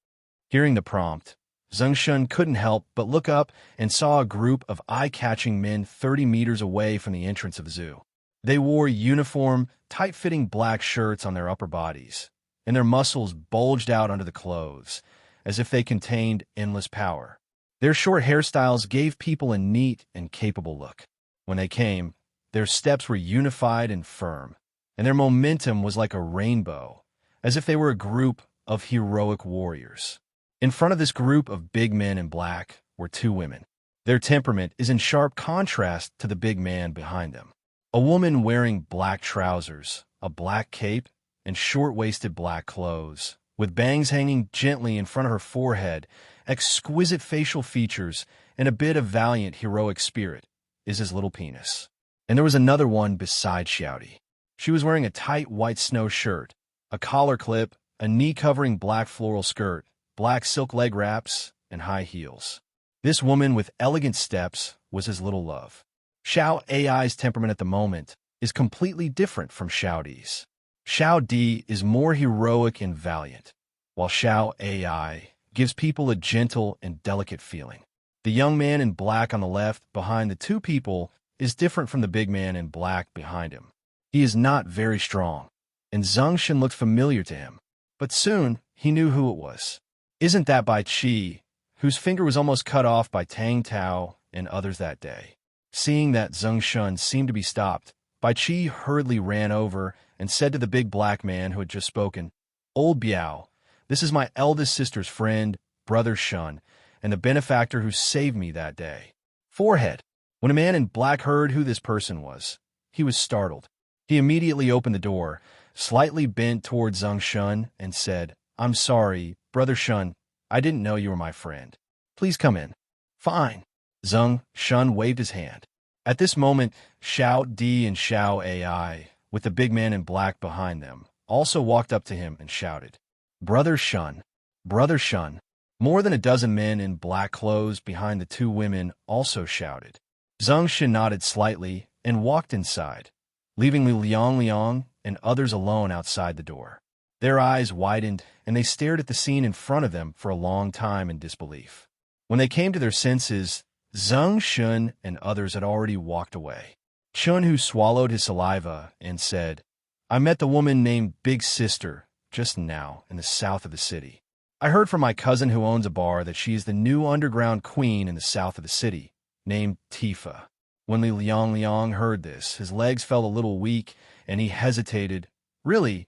Hearing the prompt, Zeng Shen couldn't help but look up and saw a group of eye-catching men 30 meters away from the entrance of the zoo. They wore uniform, tight-fitting black shirts on their upper bodies, and their muscles bulged out under the clothes, as if they contained endless power. Their short hairstyles gave people a neat and capable look. When they came, their steps were unified and firm, and their momentum was like a rainbow, as if they were a group of heroic warriors. In front of this group of big men in black were 2 women. Their temperament is in sharp contrast to the big man behind them. A woman wearing black trousers, a black cape, and short-waisted black clothes, with bangs hanging gently in front of her forehead, exquisite facial features, and a bit of valiant heroic spirit, is his little penis. And there was another one beside Xiaodi. She was wearing a tight white snow shirt, a collar clip, a knee-covering black floral skirt, black silk leg wraps, and high heels. This woman with elegant steps was his little love. Xiao Ai's temperament at the moment is completely different from Xiao Di's. Xiao Di is more heroic and valiant, while Xiao Ai gives people a gentle and delicate feeling. The young man in black on the left behind the 2 people is different from the big man in black behind him. He is not very strong, and Zeng Shen looked familiar to him, but soon he knew who it was. Isn't that Bai Qi, whose finger was almost cut off by Tang Tao and others that day? Seeing that Zeng Shen seemed to be stopped, Bai Qi hurriedly ran over and said to the big black man who had just spoken, Old Biao, this is my eldest sister's friend, Brother Shun, and the benefactor who saved me that day. Forehead. When a man in black heard who this person was, he was startled. He immediately opened the door, slightly bent towards Zeng Shen, and said, "I'm sorry, Brother Shen. I didn't know you were my friend. Please come in." "Fine." Zeng Shen waved his hand. At this moment, Xiao Di and Xiao Ai, with the big man in black behind them, also walked up to him and shouted, "Brother Shen! Brother Shen!" More than a dozen men in black clothes behind the two women also shouted. Zeng Shen nodded slightly and walked inside, leaving Liang and others alone outside the door. Their eyes widened, and they stared at the scene in front of them for a long time in disbelief. When they came to their senses, Zeng Shen and others had already walked away. Chun, who swallowed his saliva and said, "I met the woman named Big Sister just now in the south of the city. I heard from my cousin who owns a bar that she is the new underground queen in the south of the city, named Tifa." When Liang heard this, his legs felt a little weak, and he hesitated. Really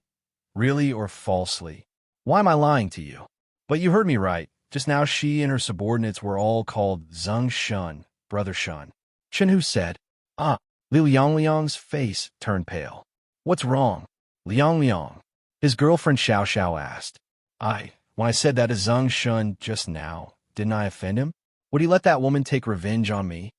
or falsely? Why am I lying to you? But you heard me right. Just now she and her subordinates were all called Zeng Shen, Brother Shen. Chenhu said, "Ah." Liang's face turned pale. "What's wrong?" Liang. His girlfriend Xiao asked. When I said that to Zeng Shen just now, didn't I offend him? Would he let that woman take revenge on me?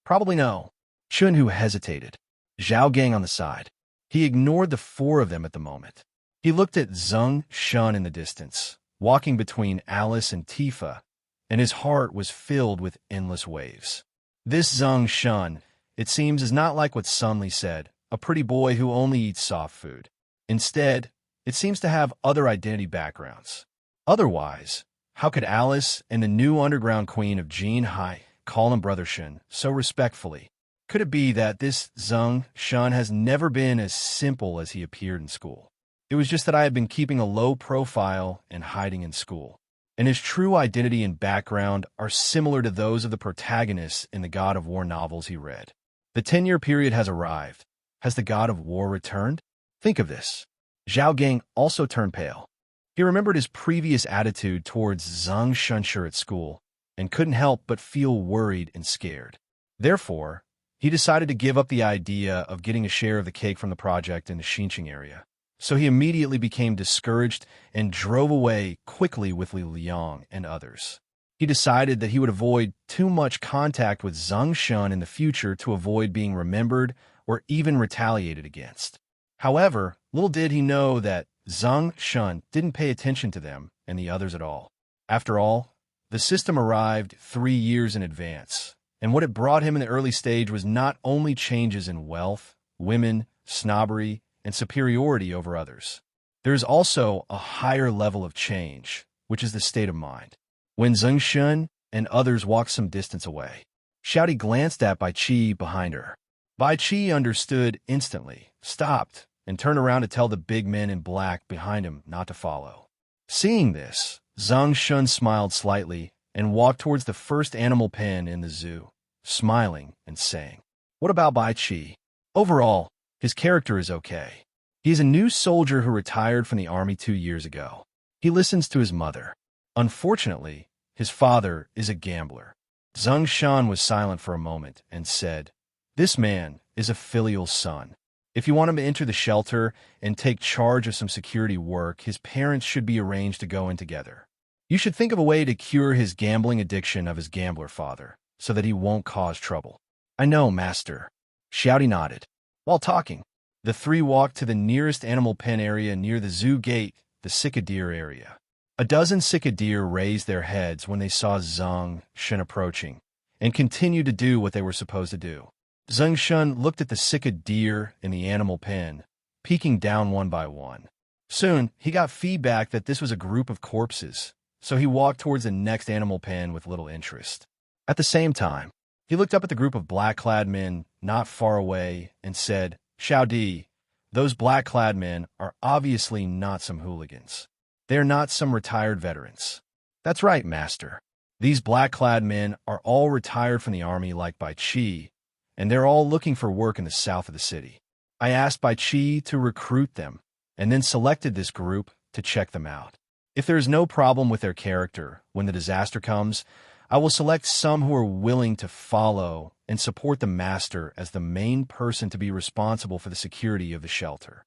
Probably no." Chunhu hesitated. Zhao Gang on the side. He ignored the four of them at the moment. He looked at Zeng Shen in the distance, walking between Alice and Tifa, and his heart was filled with endless waves. This Zeng Shen, it seems, is not like what Sunli said, a pretty boy who only eats soft food. Instead, it seems to have other identity backgrounds. Otherwise, how could Alice and the new underground queen of Jin Hai call him Brother Shen so respectfully? Could it be that this Zeng Shen has never been as simple as he appeared in school? It was just that I had been keeping a low profile and hiding in school, and his true identity and background are similar to those of the protagonists in the God of War novels he read. The 10-year period has arrived. Has the God of War returned? Think of this. Zhao Gang also turned pale. He remembered his previous attitude towards Zeng Shen at school and couldn't help but feel worried and scared. Therefore, he decided to give up the idea of getting a share of the cake from the project in the Xinjiang area. So he immediately became discouraged and drove away quickly with Li Liang and others. He decided that he would avoid too much contact with Zeng Shen in the future to avoid being remembered or even retaliated against. However, little did he know that Zeng Shen didn't pay attention to them and the others at all. After all, the system arrived 3 years in advance, and what it brought him in the early stage was not only changes in wealth, women, snobbery, and superiority over others. There is also a higher level of change, which is the state of mind. When Zeng Shen and others walked some distance away, Xiaodi glanced at Bai Qi behind her. Bai Qi understood instantly, stopped, and turned around to tell the big men in black behind him not to follow. Seeing this, Zeng Shen smiled slightly and walked towards the first animal pen in the zoo, smiling and saying, "What about Bai Qi? Overall, his character is okay. He is a new soldier who retired from the army 2 years ago. He listens to his mother. Unfortunately, his father is a gambler." Zeng Shen was silent for a moment and said, "This man is a filial son. If you want him to enter the shelter and take charge of some security work, his parents should be arranged to go in together. You should think of a way to cure his gambling addiction of his gambler father, so that he won't cause trouble." "I know, master." Xiaodi nodded. While talking, the three walked to the nearest animal pen area near the zoo gate, the Cicadere area. A dozen cicadere raised their heads when they saw Zeng Shen approaching, and continued to do what they were supposed to do. Zeng Shen looked at the cicadere in the animal pen, peeking down one by one. Soon, he got feedback that this was a group of corpses, so he walked towards the next animal pen with little interest. At the same time, he looked up at the group of black-clad men not far away and said, "Xiao Di, those black-clad men are obviously not some hooligans. They are not some retired veterans." "That's right, master. These black-clad men are all retired from the army like Bai Qi, and they're all looking for work in the south of the city. I asked Bai Qi to recruit them, and then selected this group to check them out. If there is no problem with their character when the disaster comes, I will select some who are willing to follow and support the master as the main person to be responsible for the security of the shelter.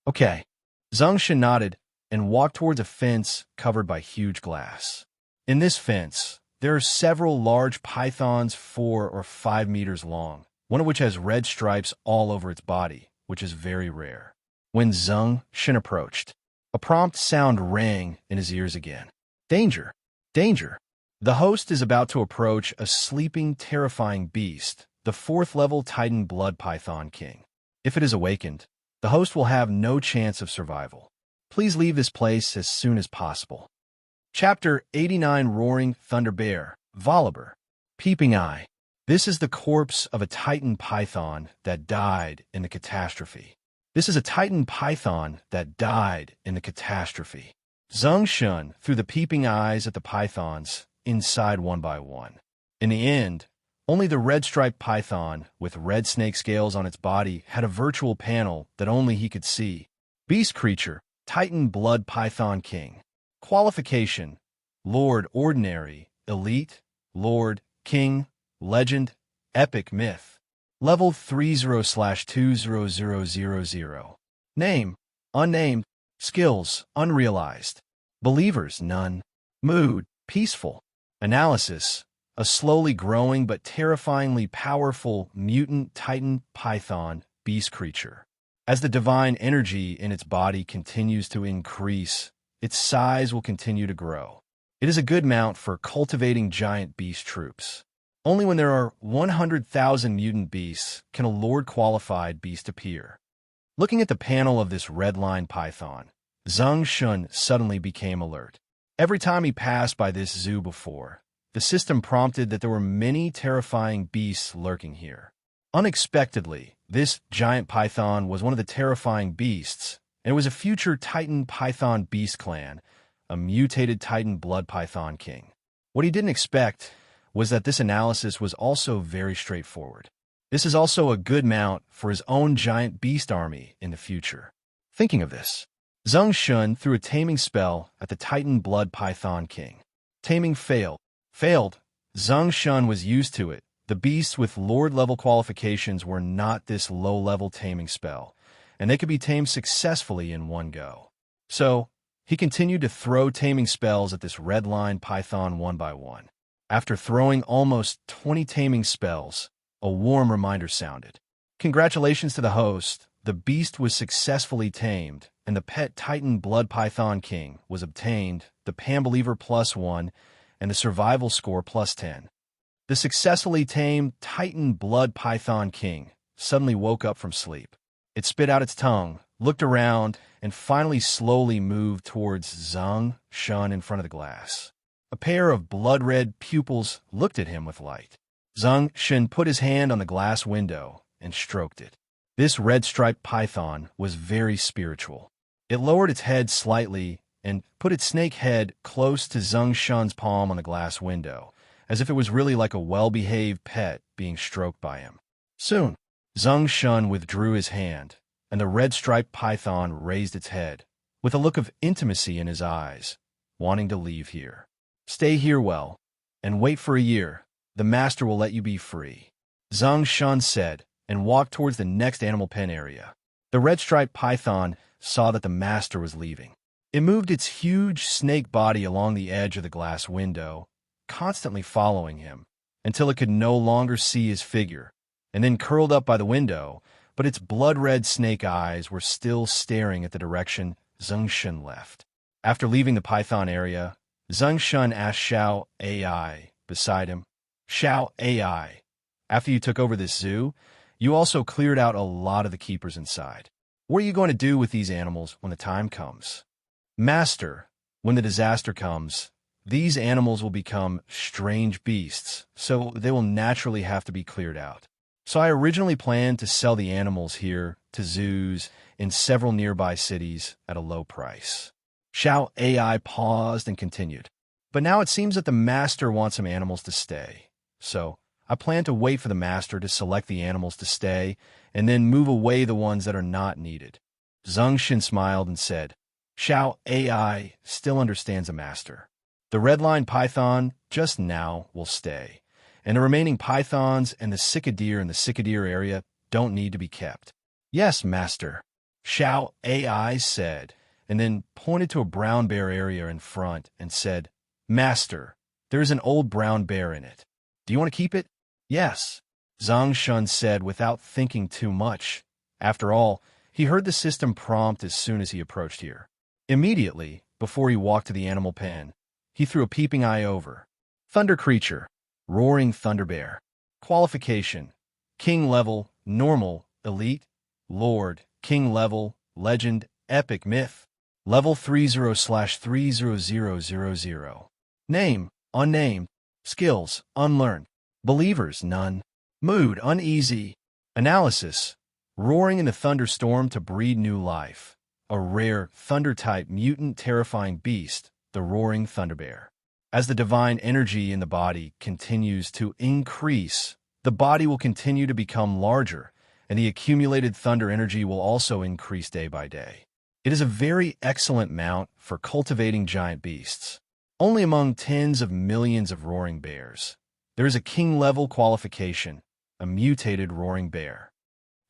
Okay. Zeng Shen nodded and walked towards a fence covered by huge glass. In this fence, there are several large pythons 4 or 5 meters long, one of which has red stripes all over its body, which is very rare. When Zeng Shen approached, a prompt sound rang in his ears again. Danger! Danger! The host is about to approach a sleeping, terrifying beast, the 4th-level Titan Blood Python King. If it is awakened, the host will have no chance of survival. Please leave this place as soon as possible. Chapter 89 Roaring Thunder Bear, Volibear, Peeping Eye. This is the corpse of a Titan python that died in the catastrophe. Zeng Shen threw the peeping eyes at the pythons inside one by one. In the end, only the red-striped python with red snake scales on its body had a virtual panel that only he could see. Beast creature, Titan Blood Python King. Qualification: Lord Ordinary, Elite, Lord, King, Legend, Epic Myth. Level 30/20000. Name: Unnamed. Skills: Unrealized. Believers: None. Mood: Peaceful. Analysis: a slowly growing but terrifyingly powerful mutant Titan Python beast creature. As the divine energy in its body continues to increase, its size will continue to grow. It is a good mount for cultivating giant beast troops. Only when there are 100,000 mutant beasts can a Lord-qualified beast appear. Looking at the panel of this red-line python, Zeng Shen suddenly became alert. Every time he passed by this zoo before, the system prompted that there were many terrifying beasts lurking here. Unexpectedly, this giant python was one of the terrifying beasts, and it was a future Titan Python beast clan, a mutated Titan Blood Python King. What he didn't expect was that this analysis was also very straightforward. This is also a good mount for his own giant beast army in the future. Thinking of this, Zeng Shen threw a taming spell at the Titan Blood Python King. Taming failed. Zeng Shen was used to it. The beasts with Lord-level qualifications were not this low-level taming spell, and they could be tamed successfully in one go. So, he continued to throw taming spells at this red-line python one by one. After throwing almost 20 taming spells, a warm reminder sounded. Congratulations to the host. The beast was successfully tamed, and the pet Titan Blood Python King was obtained, the Panbeliever +1, and the survival score +10. The successfully tamed Titan Blood Python King suddenly woke up from sleep. It spit out its tongue, looked around, and finally slowly moved towards Zeng Shen in front of the glass. A pair of blood-red pupils looked at him with light. Zeng Shen put his hand on the glass window and stroked it. This red-striped python was very spiritual. It lowered its head slightly and put its snake head close to Zeng Shen's palm on the glass window, as if it was really like a well-behaved pet being stroked by him. Soon, Zeng Shen withdrew his hand, and the red-striped python raised its head, with a look of intimacy in his eyes, wanting to leave here. Stay here well, and wait for a year. The master will let you be free, Zeng Shen said, and walked towards the next animal pen area. The red-striped python saw that the master was leaving. It moved its huge snake body along the edge of the glass window, constantly following him, until it could no longer see his figure, and then curled up by the window, but its blood-red snake eyes were still staring at the direction Zeng Shen left. After leaving the python area, Zeng Shen asked Xiao AI beside him, Xiao AI, after you took over this zoo, you also cleared out a lot of the keepers inside. What are you going to do with these animals when the time comes? Master, when the disaster comes, these animals will become strange beasts, so they will naturally have to be cleared out. So I originally planned to sell the animals here to zoos in several nearby cities at a low price. Xiao AI paused and continued. But now it seems that the master wants some animals to stay. So I plan to wait for the master to select the animals to stay and then move away the ones that are not needed. Zeng Shen smiled and said, Xiao AI still understands a master. The red-line python just now will stay, and the remaining pythons and the cicadere in the cicadere area don't need to be kept. Yes, master, Xiao AI said, and then pointed to a brown bear area in front and said, Master, there is an old brown bear in it. Do you want to keep it? Yes, Zeng Shen said without thinking too much. After all, he heard the system prompt as soon as he approached here. Immediately, before he walked to the animal pen, he threw a peeping eye over. Thunder creature, roaring thunder bear. Qualification, king level, normal, elite, lord, king level, legend, epic myth. Level 30/30000. Name, unnamed. Skills, unlearned. Believers, none. Mood, uneasy. Analysis, roaring in the thunderstorm to breed new life. A rare, thunder-type mutant terrifying beast, the roaring thunder bear. As the divine energy in the body continues to increase, the body will continue to become larger, and the accumulated thunder energy will also increase day by day. It is a very excellent mount for cultivating giant beasts. Only among tens of millions of roaring bears, there is a king-level qualification, a mutated roaring bear.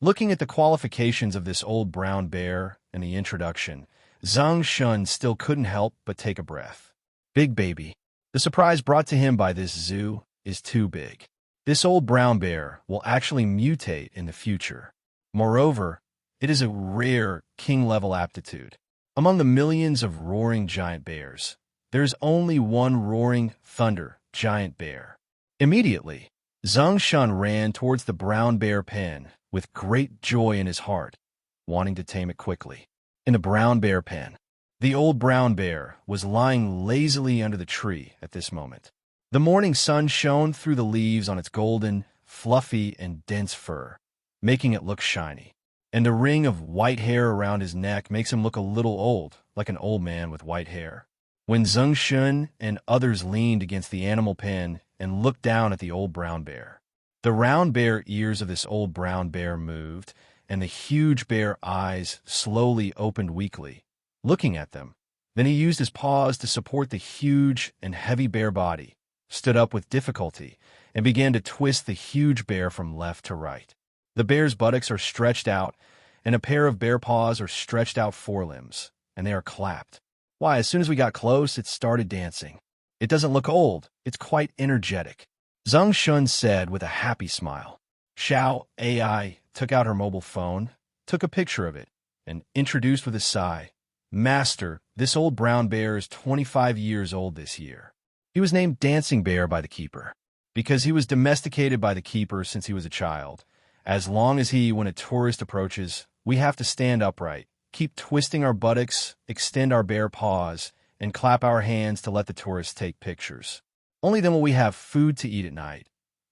Looking at the qualifications of this old brown bear and the introduction, Zeng Shen still couldn't help but take a breath. Big baby. The surprise brought to him by this zoo is too big. This old brown bear will actually mutate in the future. Moreover, it is a rare king-level aptitude. Among the millions of roaring giant bears, there is only one roaring thunder giant bear. Immediately, Zeng Shen ran towards the brown bear pen with great joy in his heart, wanting to tame it quickly. In the brown bear pen, the old brown bear was lying lazily under the tree at this moment. The morning sun shone through the leaves on its golden, fluffy, and dense fur, making it look shiny. And the ring of white hair around his neck makes him look a little old, like an old man with white hair. When Zeng Shen and others leaned against the animal pen and looked down at the old brown bear, the round bear ears of this old brown bear moved, and the huge bear eyes slowly opened weakly, looking at them. Then he used his paws to support the huge and heavy bear body, stood up with difficulty, and began to twist the huge bear from left to right. The bear's buttocks are stretched out, and a pair of bear paws are stretched out forelimbs, and they are clapped. Why, as soon as we got close, it started dancing. It doesn't look old. It's quite energetic. Zeng Shen said with a happy smile. Xiao AI took out her mobile phone, took a picture of it, and introduced with a sigh, Master, this old brown bear is 25 years old this year. He was named Dancing Bear by the keeper, because he was domesticated by the keeper since he was a child. As long as when a tourist approaches, we have to stand upright, keep twisting our buttocks, extend our bare paws, and clap our hands to let the tourists take pictures. Only then will we have food to eat at night.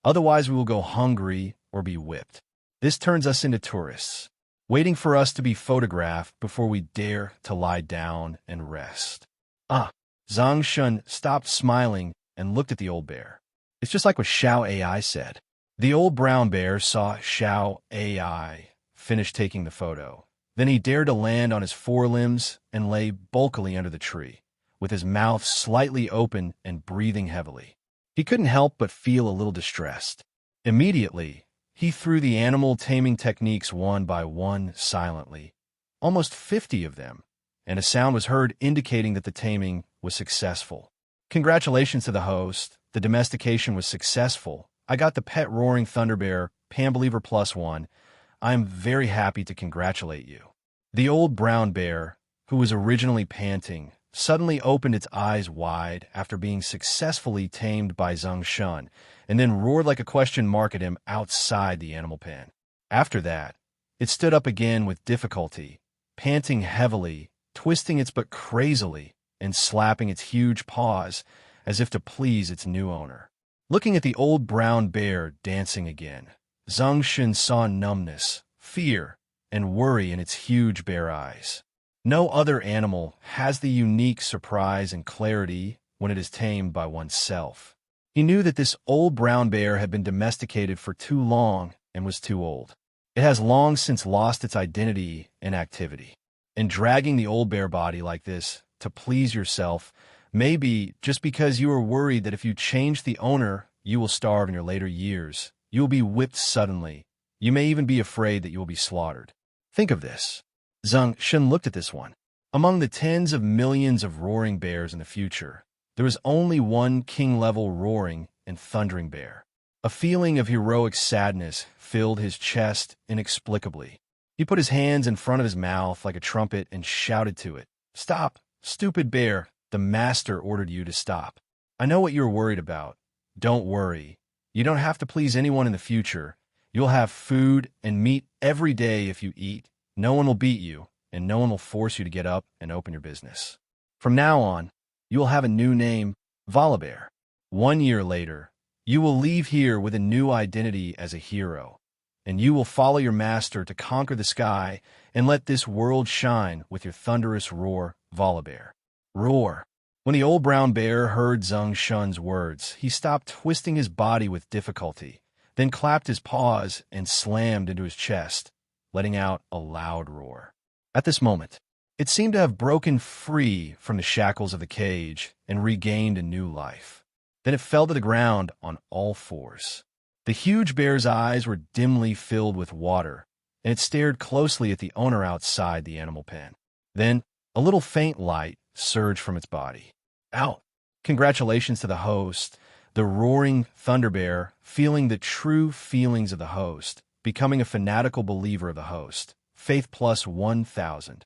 Otherwise, we will go hungry or be whipped. This turns us into tourists, waiting for us to be photographed before we dare to lie down and rest. Zeng Shen stopped smiling and looked at the old bear. It's just like what Xiao AI said. The old brown bear saw Xiao AI finish taking the photo. Then he dared to land on his forelimbs and lay bulkily under the tree, with his mouth slightly open and breathing heavily. He couldn't help but feel a little distressed. Immediately, he threw the animal taming techniques one by one silently, almost 50 of them, and a sound was heard indicating that the taming was successful. Congratulations to the host. The domestication was successful. I got the pet roaring thunder bear, Panbeliever +1. I am very happy to congratulate you. The old brown bear, who was originally panting, suddenly opened its eyes wide after being successfully tamed by Zeng Shen, and then roared like a question mark at him outside the animal pen. After that, it stood up again with difficulty, panting heavily, twisting its butt crazily, and slapping its huge paws as if to please its new owner. Looking at the old brown bear dancing again, Zeng Shen saw numbness, fear, and worry in its huge bear eyes. No other animal has the unique surprise and clarity when it is tamed by oneself. He knew that this old brown bear had been domesticated for too long and was too old. It has long since lost its identity and activity. And dragging the old bear body like this to please yourself, maybe just because you are worried that if you change the owner, you will starve in your later years. You will be whipped suddenly. You may even be afraid that you will be slaughtered. Think of this. Zeng Shen looked at this one. Among the tens of millions of roaring bears in the future, there is only one king-level roaring and thundering bear. A feeling of heroic sadness filled his chest inexplicably. He put his hands in front of his mouth like a trumpet and shouted to it, "Stop, stupid bear! The master ordered you to stop. I know what you're worried about. Don't worry. You don't have to please anyone in the future. You'll have food and meat every day if you eat. No one will beat you, and no one will force you to get up and open your business. From now on, you will have a new name, Volibear. 1 year later, you will leave here with a new identity as a hero, and you will follow your master to conquer the sky and let this world shine with your thunderous roar, Volibear. Roar. When the old brown bear heard Zeng Shen's words, he stopped twisting his body with difficulty, then clapped his paws and slammed into his chest, letting out a loud roar. At this moment, it seemed to have broken free from the shackles of the cage and regained a new life. Then it fell to the ground on all fours. The huge bear's eyes were dimly filled with water, and it stared closely at the owner outside the animal pen. Then, a little faint light surged from its body. Ow! Congratulations to the host, the roaring thunder bear, feeling the true feelings of the host, becoming a fanatical believer of the host. Faith plus 1,000.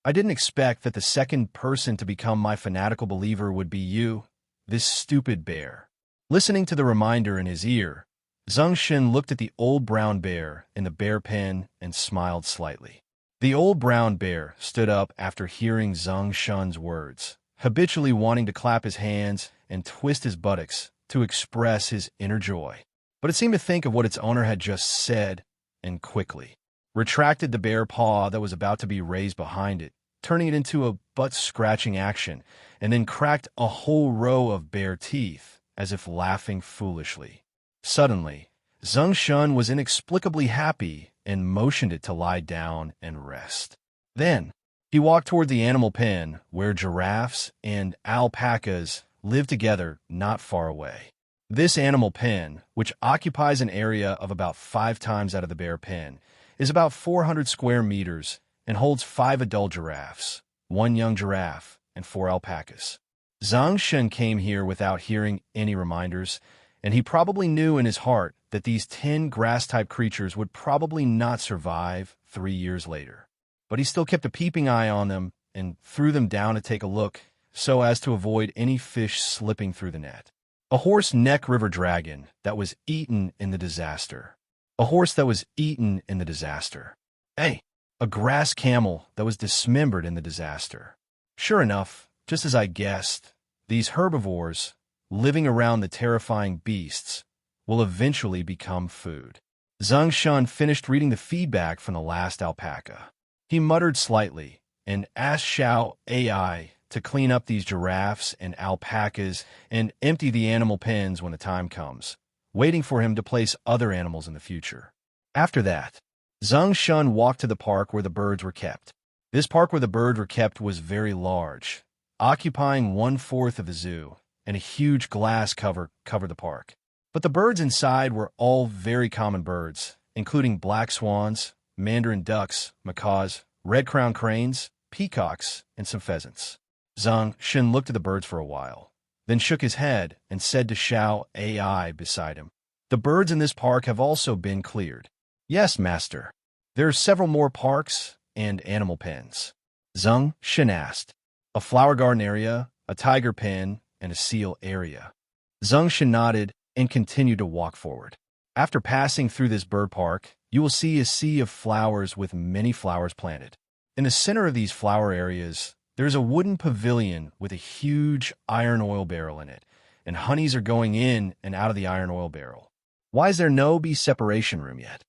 I didn't expect that the second person to become my fanatical believer would be you, this stupid bear. Listening to the reminder in his ear, Zeng Shen looked at the old brown bear in the bear pen and smiled slightly. The old brown bear stood up after hearing Zeng Shen's words, habitually wanting to clap his hands and twist his buttocks to express his inner joy. But it seemed to think of what its owner had just said, and quickly retracted the bare paw that was about to be raised behind it, turning it into a butt-scratching action, and then cracked a whole row of bare teeth, as if laughing foolishly. Suddenly, Zeng Shen was inexplicably happy and motioned it to lie down and rest. Then, he walked toward the animal pen, where giraffes and alpacas live together not far away. This animal pen, which occupies an area of about 5 times that of the bear pen, is about 400 square meters and holds 5 adult giraffes, 1 young giraffe, and 4 alpacas. Zeng Shen came here without hearing any reminders, and he probably knew in his heart that these 10 grass-type creatures would probably not survive 3 years later. But he still kept a peeping eye on them and threw them down to take a look so as to avoid any fish slipping through the net. A horse neck river dragon that was eaten in the disaster. A horse that was eaten in the disaster. Hey, a grass camel that was dismembered in the disaster. Sure enough, just as I guessed, these herbivores, living around the terrifying beasts, will eventually become food. Zeng Shen finished reading the feedback from the last alpaca. He muttered slightly and asked Xiao AI to clean up these giraffes and alpacas and empty the animal pens when the time comes, waiting for him to place other animals in the future. After that, Zeng Shen walked to the park where the birds were kept. This park where the birds were kept was very large, occupying 1/4 of the zoo, and a huge glass covered the park. But the birds inside were all very common birds, including black swans, mandarin ducks, macaws, red-crowned cranes, peacocks, and some pheasants. Zeng Shen looked at the birds for a while, then shook his head and said to Xiao AI beside him, "The birds in this park have also been cleared." "Yes, master. There are several more parks and animal pens." Zeng Shen asked, "A flower garden area, a tiger pen, and a seal area?" Zeng Shen nodded and continued to walk forward. After passing through this bird park, you will see a sea of flowers with many flowers planted. In the center of these flower areas, there is a wooden pavilion with a huge iron oil barrel in it, and honeys are going in and out of the iron oil barrel. Why is there no bee separation room yet?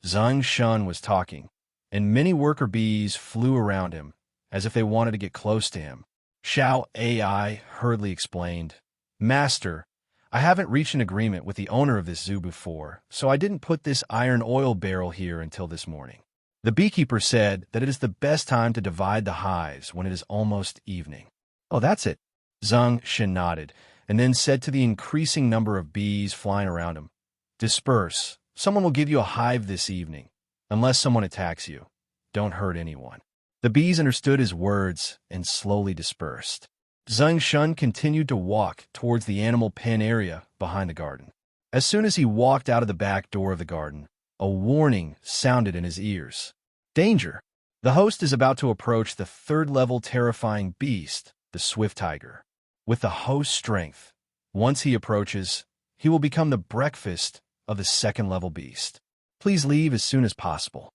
Zeng Shen was talking, and many worker bees flew around him, as if they wanted to get close to him. Xiao AI hurriedly explained, "Master, I haven't reached an agreement with the owner of this zoo before, so I didn't put this iron oil barrel here until this morning." The beekeeper said that it is the best time to divide the hives when it is almost evening. Oh, that's it. Zeng Shen nodded, and then said to the increasing number of bees flying around him, "Disperse. Someone will give you a hive this evening. Unless someone attacks you, don't hurt anyone." The bees understood his words and slowly dispersed. Zeng Shen continued to walk towards the animal pen area behind the garden. As soon as he walked out of the back door of the garden, a warning sounded in his ears. Danger! The host is about to approach the third-level terrifying beast, the swift tiger. With the host's strength, once he approaches, he will become the breakfast of the second-level beast. Please leave as soon as possible.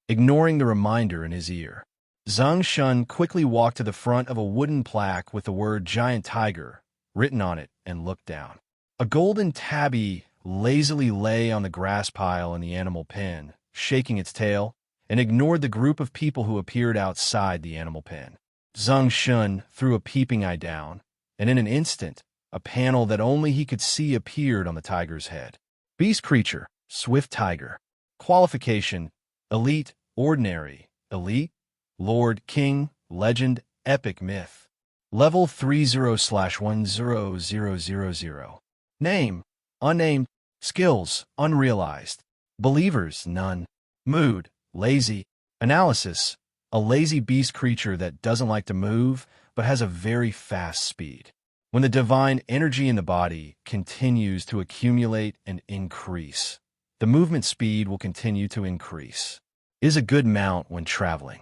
Ignoring the reminder in his ear, Zeng Shen quickly walked to the front of a wooden plaque with the word Giant Tiger written on it and looked down. A golden tabby lazily lay on the grass pile in the animal pen, shaking its tail, and ignored the group of people who appeared outside the animal pen. Zeng Shen threw a peeping eye down, and in an instant, a panel that only he could see appeared on the tiger's head. Beast creature, swift tiger. Qualification, elite, ordinary, elite, lord, king, legend, epic myth. Level 30/10000. Name, unnamed. Skills, unrealized. Believers, none. Mood, lazy. Analysis, a lazy beast creature that doesn't like to move, but has a very fast speed. When the divine energy in the body continues to accumulate and increase, the movement speed will continue to increase. Is a good mount when traveling.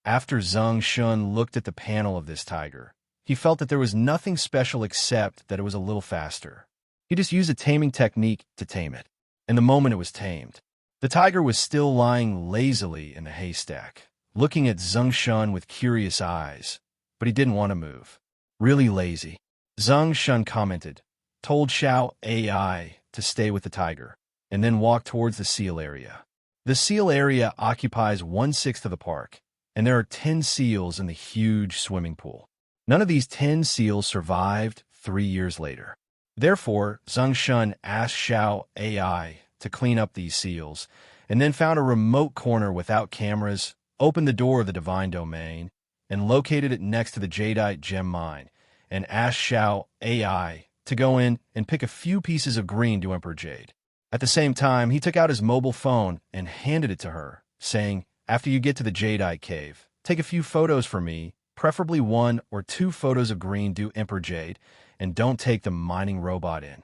After Zeng Shen looked at the panel of this tiger, he felt that there was nothing special except that it was a little faster. He just used a taming technique to tame it. And the moment it was tamed, the tiger was still lying lazily in the haystack, looking at Zeng Shen with curious eyes, but he didn't want to move. Really lazy. Zeng Shen commented, told Xiao AI to stay with the tiger, and then walked towards the seal area. The seal area occupies 1/6 of the park, and there are 10 seals in the huge swimming pool. None of these 10 seals survived 3 years later. Therefore, Zeng Shen asked Xiao AI to clean up these seals, and then found a remote corner without cameras, opened the door of the divine domain, and located it next to the jadeite gem mine, and asked Xiao AI to go in and pick a few pieces of green to Emperor Jade. At the same time, he took out his mobile phone and handed it to her, saying, "After you get to the jadeite cave, take a few photos for me, preferably 1 or 2 photos of green due Emperor Jade, and don't take the mining robot in."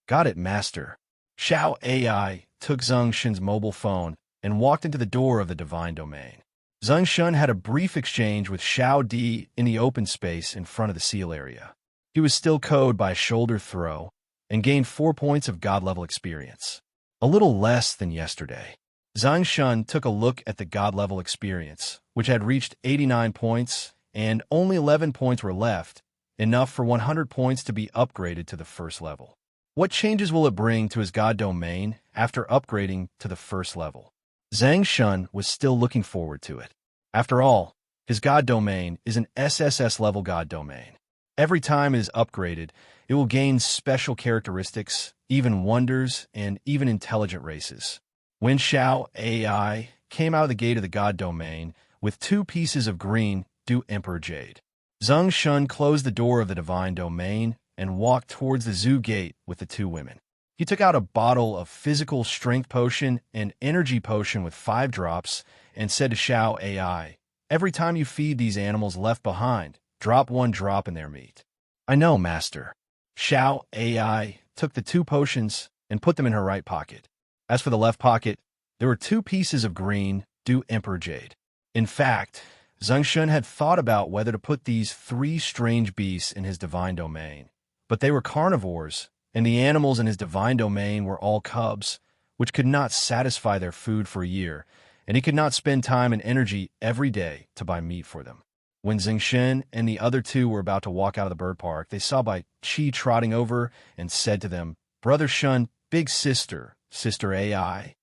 Got it, master. Xiao AI took Zeng Shen's mobile phone and walked into the door of the divine domain. Zeng Shen had a brief exchange with Xiao Di in the open space in front of the seal area. He was still cowed by a shoulder throw and gained 4 points of God-level experience, a little less than yesterday. Zeng Shen took a look at the God-level experience, which had reached 89 points, and only 11 points were left, enough for 100 points to be upgraded to the first level. What changes will it bring to his God domain after upgrading to the first level? Zeng Shen was still looking forward to it. After all, his God domain is an SSS-level God domain. Every time it is upgraded, it will gain special characteristics, even wonders, and even intelligent races. When Xiao AI came out of the gate of the God domain with 2 pieces of green due Emperor Jade, Zeng Shen closed the door of the divine domain and walked towards the zoo gate with the 2 women. He took out a bottle of physical strength potion and energy potion with 5 drops and said to Xiao AI, "Every time you feed these animals left behind, drop 1 drop in their meat." "I know, master." Xiao AI took the 2 potions and put them in her right pocket. As for the left pocket, there were 2 pieces of green due Emperor Jade. In fact, Zeng Shen had thought about whether to put these 3 strange beasts in his divine domain, but they were carnivores, and the animals in his divine domain were all cubs, which could not satisfy their food for a year, and he could not spend time and energy every day to buy meat for them. When Zeng Shen and the other 2 were about to walk out of the bird park, they saw Bai Qi trotting over and said to them, "Brother Shen, big sister, sister AI.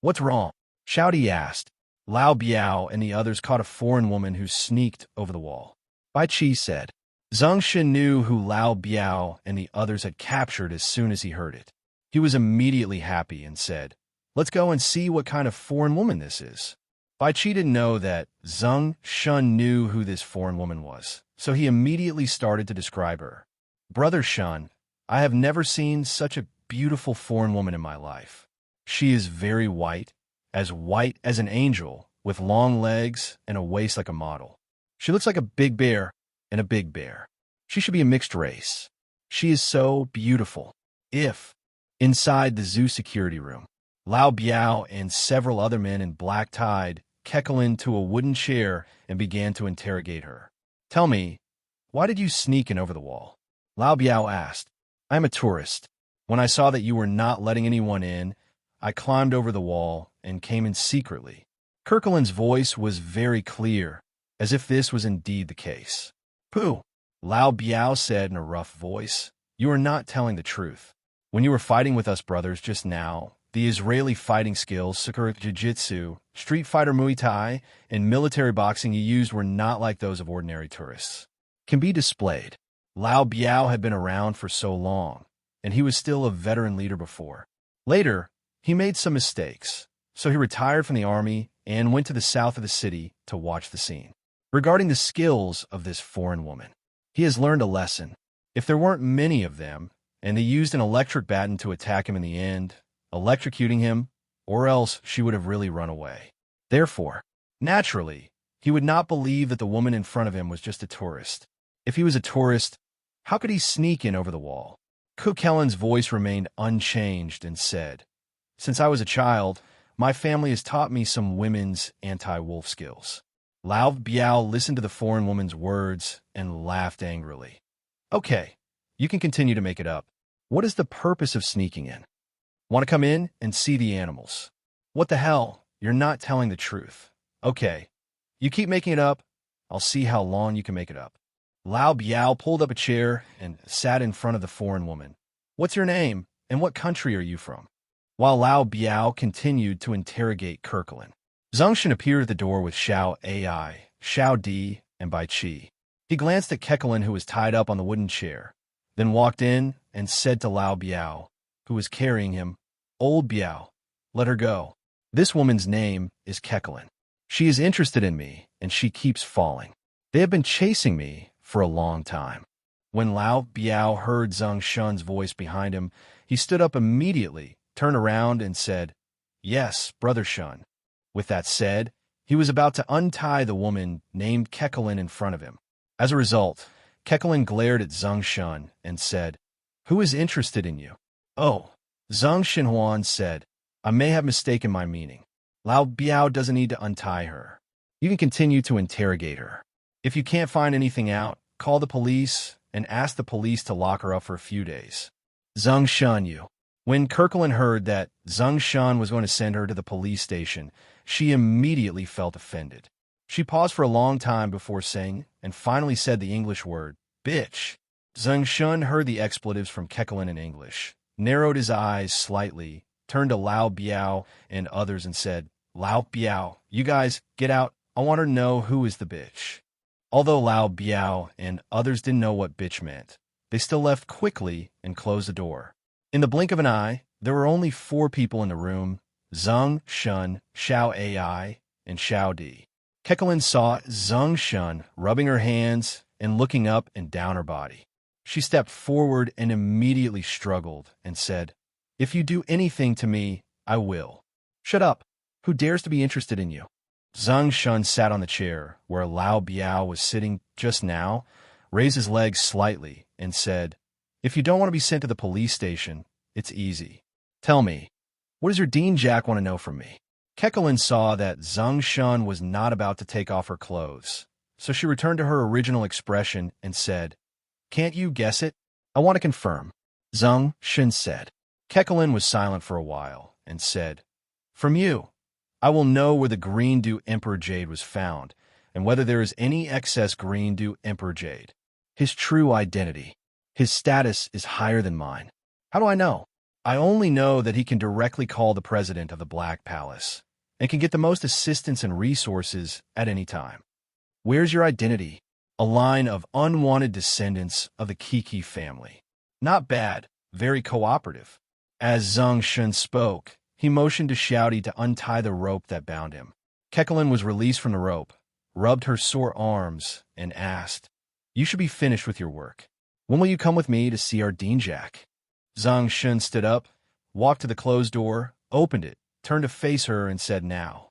What's wrong?" Xiaodi asked. Lao Biao and the others caught a foreign woman who sneaked over the wall. Bai Qi said. Zeng Shen knew who Lao Biao and the others had captured as soon as he heard it. He was immediately happy and said, "Let's go and see what kind of foreign woman this is." Bai Qi didn't know that Zeng Shen knew who this foreign woman was, so he immediately started to describe her. Brother Shen, I have never seen such a beautiful foreign woman in my life. She is very white as an angel, with long legs and a waist like a model. She looks like a big bear and a big bear. She should be a mixed race. She is so beautiful. Inside the zoo security room, Lao Biao and several other men in black tied Kekelin to a wooden chair and began to interrogate her. Tell me, why did you sneak in over the wall? Lao Biao asked. I am a tourist. When I saw that you were not letting anyone in, I climbed over the wall and came in secretly. Kirkland's voice was very clear, as if this was indeed the case. Pooh, Lao Biao said in a rough voice. You are not telling the truth. When you were fighting with us brothers just now, the Israeli fighting skills, Sakura Jiu-Jitsu, Street Fighter Muay Thai, and military boxing you used were not like those of ordinary tourists. Can be displayed. Lao Biao had been around for so long, and he was still a veteran leader before. Later, he made some mistakes, so he retired from the army and went to the south of the city to watch the scene. Regarding the skills of this foreign woman, he has learned a lesson. If there weren't many of them, and they used an electric baton to attack him in the end, electrocuting him, or else she would have really run away. Therefore, naturally, he would not believe that the woman in front of him was just a tourist. If he was a tourist, how could he sneak in over the wall? Kellen's voice remained unchanged and said, Since I was a child, my family has taught me some women's anti-wolf skills. Lao Biao listened to the foreign woman's words and laughed angrily. Okay, you can continue to make it up. What is the purpose of sneaking in? Want to come in and see the animals? What the hell? You're not telling the truth. Okay, you keep making it up. I'll see how long you can make it up. Lao Biao pulled up a chair and sat in front of the foreign woman. What's your name, and what country are you from? While Lao Biao continued to interrogate Kirkland, Zeng Shen appeared at the door with Xiao Ai, Xiao Di, and Bai Qi. He glanced at Kekelin, who was tied up on the wooden chair, then walked in and said to Lao Biao, who was carrying him, Old Biao, let her go. This woman's name is Kekelin. She is interested in me, and she keeps falling. They have been chasing me for a long time. When Lao Biao heard Zeng Shen's voice behind him, he stood up immediately, turned around, and said, Yes, Brother Shen. With that said, he was about to untie the woman named Kekelin in front of him. As a result, Kekelin glared at Zeng Shen and said, Who is interested in you? Oh, Zeng Shenhuan said, I may have mistaken my meaning. Lao Biao doesn't need to untie her. You can continue to interrogate her. If you can't find anything out, call the police and ask the police to lock her up for a few days. Zeng Shen you. When Kirkland heard that Zeng Shen was going to send her to the police station, she immediately felt offended. She paused for a long time before saying, and finally said the English word, bitch. Zeng Shen heard the expletives from Kekelin in English, narrowed his eyes slightly, turned to Lao Biao and others and said, Lao Biao, you guys, get out. I want to know who is the bitch. Although Lao Biao and others didn't know what bitch meant, they still left quickly and closed the door. In the blink of an eye, there were only 4 people in the room, Zeng Shen, Xiao Ai, and Xiao Di. Kekelin saw Zeng Shen rubbing her hands and looking up and down her body. She stepped forward and immediately struggled and said, If you do anything to me, I will. Shut up. Who dares to be interested in you? Zeng Shen sat on the chair where Lao Biao was sitting just now, raised his legs slightly, and said, If you don't want to be sent to the police station, it's easy. Tell me, what does your Dean Jack want to know from me? Kekelin saw that Zeng Shen was not about to take off her clothes, so she returned to her original expression and said, Can't you guess it? I want to confirm. Zeng Shen said. Kekelin was silent for a while and said, From you, I will know where the Green Dew Emperor Jade was found and whether there is any excess Green Dew Emperor Jade. His true identity. His status is higher than mine. How do I know? I only know that he can directly call the president of the Black Palace and can get the most assistance and resources at any time. Where's your identity? A line of unwanted descendants of the Kiki family. Not bad, very cooperative. As Zeng Shen spoke, he motioned to Xiaodi to untie the rope that bound him. Kekelin was released from the rope, rubbed her sore arms, and asked, "You should be finished with your work. When will you come with me to see our Dean Jack?" Zeng Shen stood up, walked to the closed door, opened it, turned to face her, and said, "Now."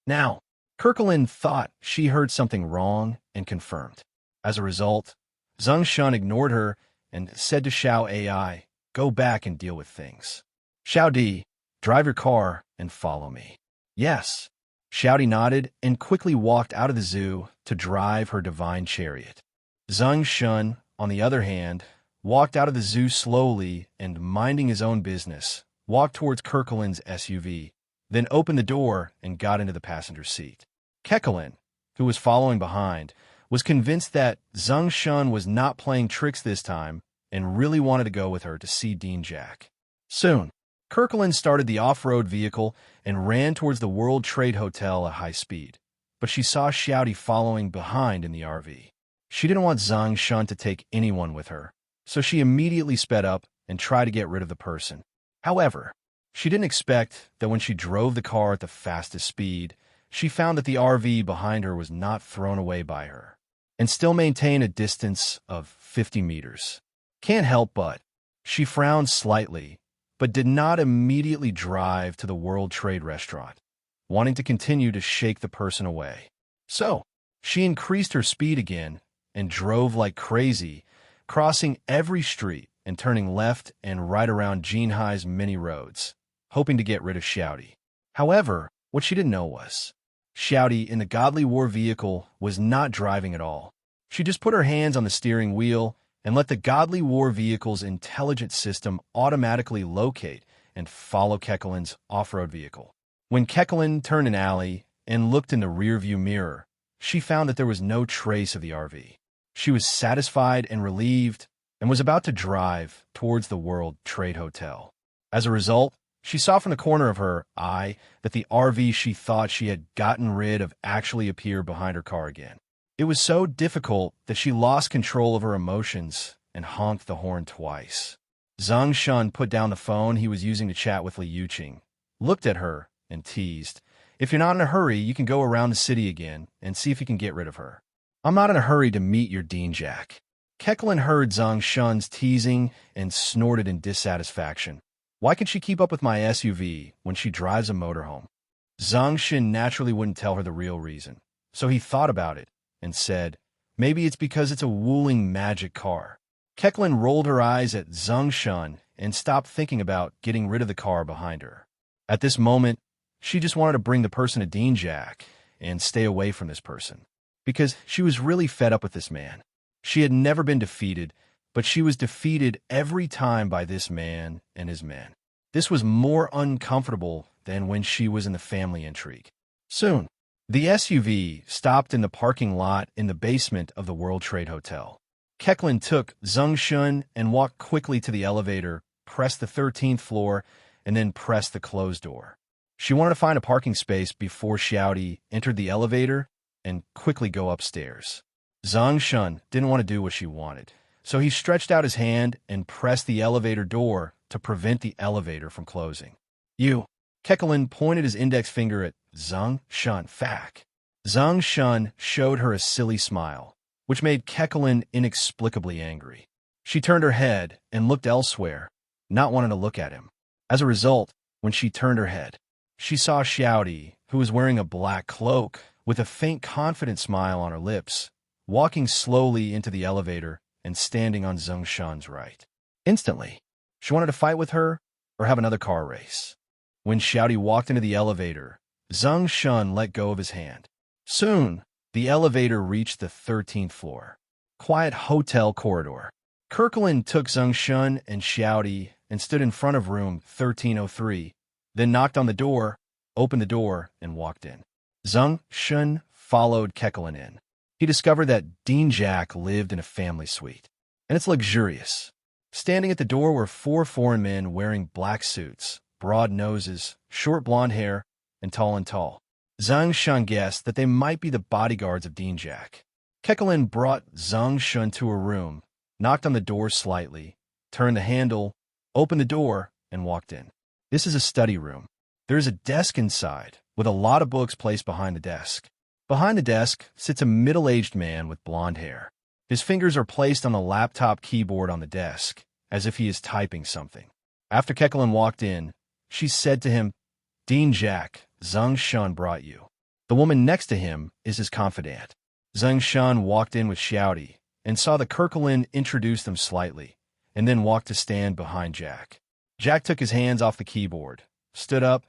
Now. Kekelin thought she heard something wrong and confirmed. As a result, Zeng Shen ignored her and said to Xiao AI, "Go back and deal with things. Xiao Di, drive your car and follow me." "Yes." Xiao Di nodded and quickly walked out of the zoo to drive her divine chariot. Zeng Shen, on the other hand, walked out of the zoo slowly and, minding his own business, walked towards Kekelin's SUV, then opened the door and got into the passenger seat. Kekelin, who was following behind, was convinced that Zeng Shen was not playing tricks this time and really wanted to go with her to see Dean Jack. Soon, Kekelin started the off-road vehicle and ran towards the World Trade Hotel at high speed, but she saw Xiao Di following behind in the RV. She didn't want Zeng Shen to take anyone with her, so she immediately sped up and tried to get rid of the person. However, she didn't expect that when she drove the car at the fastest speed, she found that the RV behind her was not thrown away by her, and still maintained a distance of 50 meters. Can't help but, she frowned slightly, but did not immediately drive to the World Trade Restaurant, wanting to continue to shake the person away. So, she increased her speed again and drove like crazy, crossing every street and turning left and right around Jinhai's many roads, hoping to get rid of Xiao Di. However, what she didn't know was, Xiao Di in the Godly War vehicle was not driving at all. She just put her hands on the steering wheel and let the Godly War vehicle's intelligent system automatically locate and follow Kekelin's off-road vehicle. When Kekelin turned an alley and looked in the rearview mirror, she found that there was no trace of the RV. She was satisfied and relieved and was about to drive towards the World Trade Hotel. As a result, she saw from the corner of her eye that the RV she thought she had gotten rid of actually appeared behind her car again. It was so difficult that she lost control of her emotions and honked the horn twice. Zeng Shen put down the phone he was using to chat with Li Yuqing, looked at her, and teased, "If you're not in a hurry, you can go around the city again and see if you can get rid of her." "I'm not in a hurry to meet your Dean Jack." Kekelin heard Zeng Shen's teasing and snorted in dissatisfaction. Why can she keep up with my SUV when she drives a motorhome? Zeng Shen naturally wouldn't tell her the real reason, so he thought about it and said, "Maybe it's because it's a Wuling magic car." Kekelin rolled her eyes at Zeng Shen and stopped thinking about getting rid of the car behind her. At this moment, she just wanted to bring the person to Dean Jack and stay away from this person, because she was really fed up with this man. She had never been defeated, but she was defeated every time by this man and his men. This was more uncomfortable than when she was in the family intrigue. Soon, the SUV stopped in the parking lot in the basement of the World Trade Hotel. Kekelin took Zeng Shen and walked quickly to the elevator, pressed the 13th floor, and then pressed the closed door. She wanted to find a parking space before Xiao Di entered the elevator and quickly go upstairs. Zeng Shen didn't want to do what she wanted, so he stretched out his hand and pressed the elevator door to prevent the elevator from closing. "You." Kekelin pointed his index finger at Zeng Shen. "Fack." Zeng Shen showed her a silly smile, which made Kekelin inexplicably angry. She turned her head and looked elsewhere, not wanting to look at him. As a result, when she turned her head, she saw Xiao Di, who was wearing a black cloak with a faint confident smile on her lips, walking slowly into the elevator and standing on Zeng Shen's right. Instantly, she wanted to fight with her or have another car race. When Xiao Di walked into the elevator, Zeng Shen let go of his hand. Soon, the elevator reached the 13th floor. Quiet hotel corridor. Kekelin took Zeng Shen and Xiao Di and stood in front of room 1303, then knocked on the door, opened the door, and walked in. Zeng Shen followed Kekelin in. He discovered that Dean Jack lived in a family suite, and it's luxurious. Standing at the door were 4 foreign men wearing black suits, broad noses, short blonde hair, and tall. Zeng Shen guessed that they might be the bodyguards of Dean Jack. Kekelin brought Zeng Shen to a room, knocked on the door slightly, turned the handle, opened the door, and walked in. This is a study room. There is a desk inside, with a lot of books placed behind the desk. Behind the desk sits a middle-aged man with blonde hair. His fingers are placed on the laptop keyboard on the desk, as if he is typing something. After Kekelin walked in, she said to him, "Dean Jack, Zeng Shen brought you." The woman next to him is his confidant. Zeng Shen walked in with Shouty and saw the Kekelin introduce them slightly, and then walked to stand behind Jack. Jack took his hands off the keyboard, stood up,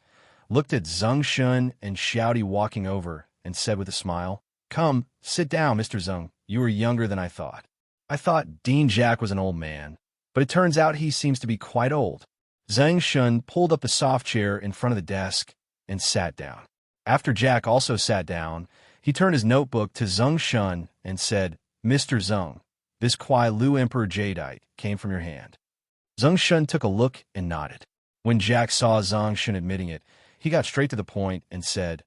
looked at Zeng Shen and Shouty walking over, and said with a smile, "Come, sit down, Mr. Zeng. You are younger than I thought." I thought Dean Jack was an old man, but it turns out he seems to be quite old. Zeng Shen pulled up the soft chair in front of the desk and sat down. After Jack also sat down, he turned his notebook to Zeng Shen and said, "Mr. Zeng, this Kuai Lu Emperor Jadeite came from your hand." Zeng Shen took a look and nodded. When Jack saw Zeng Shen admitting it, he got straight to the point and said,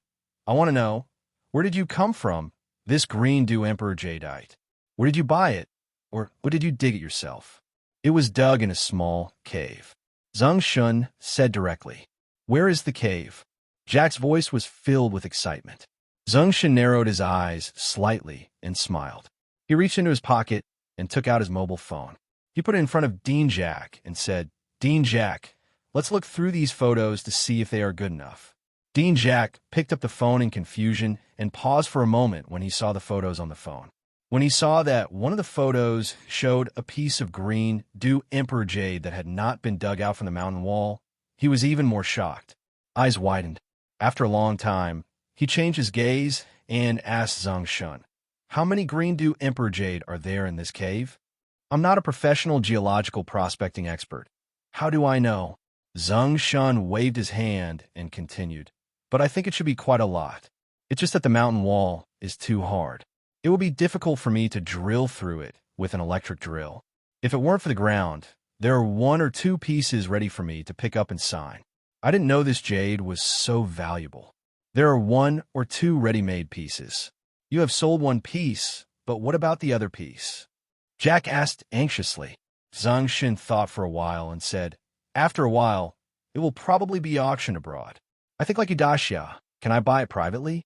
"I want to know, where did you come from, this Green Du Emperor Jadeite? Where did you buy it? Or did you dig it yourself?" "It was dug in a small cave," Zeng Shen said directly. "Where is the cave?" Jack's voice was filled with excitement. Zeng Shen narrowed his eyes slightly and smiled. He reached into his pocket and took out his mobile phone. He put it in front of Dean Jack and said, "Dean Jack, let's look through these photos to see if they are good enough." Dean Jack picked up the phone in confusion and paused for a moment when he saw the photos on the phone. When he saw that one of the photos showed a piece of green Du Emperor jade that had not been dug out from the mountain wall, he was even more shocked. Eyes widened. After a long time, he changed his gaze and asked Zeng Shen, "How many green Du Emperor jade are there in this cave? I'm not a professional geological prospecting expert. How do I know?" Zeng Shen waved his hand and continued, "But I think it should be quite a lot. It's just that the mountain wall is too hard. It will be difficult for me to drill through it with an electric drill. If it weren't for the ground, there are 1 or 2 pieces ready for me to pick up and sign. I didn't know this jade was so valuable. There are 1 or 2 ready-made pieces. You have sold 1 piece, but what about the other piece?" Jack asked anxiously. Zeng Shen thought for a while and said, "After a while, it will probably be auctioned abroad. I think like Idashia. Can I buy it privately?"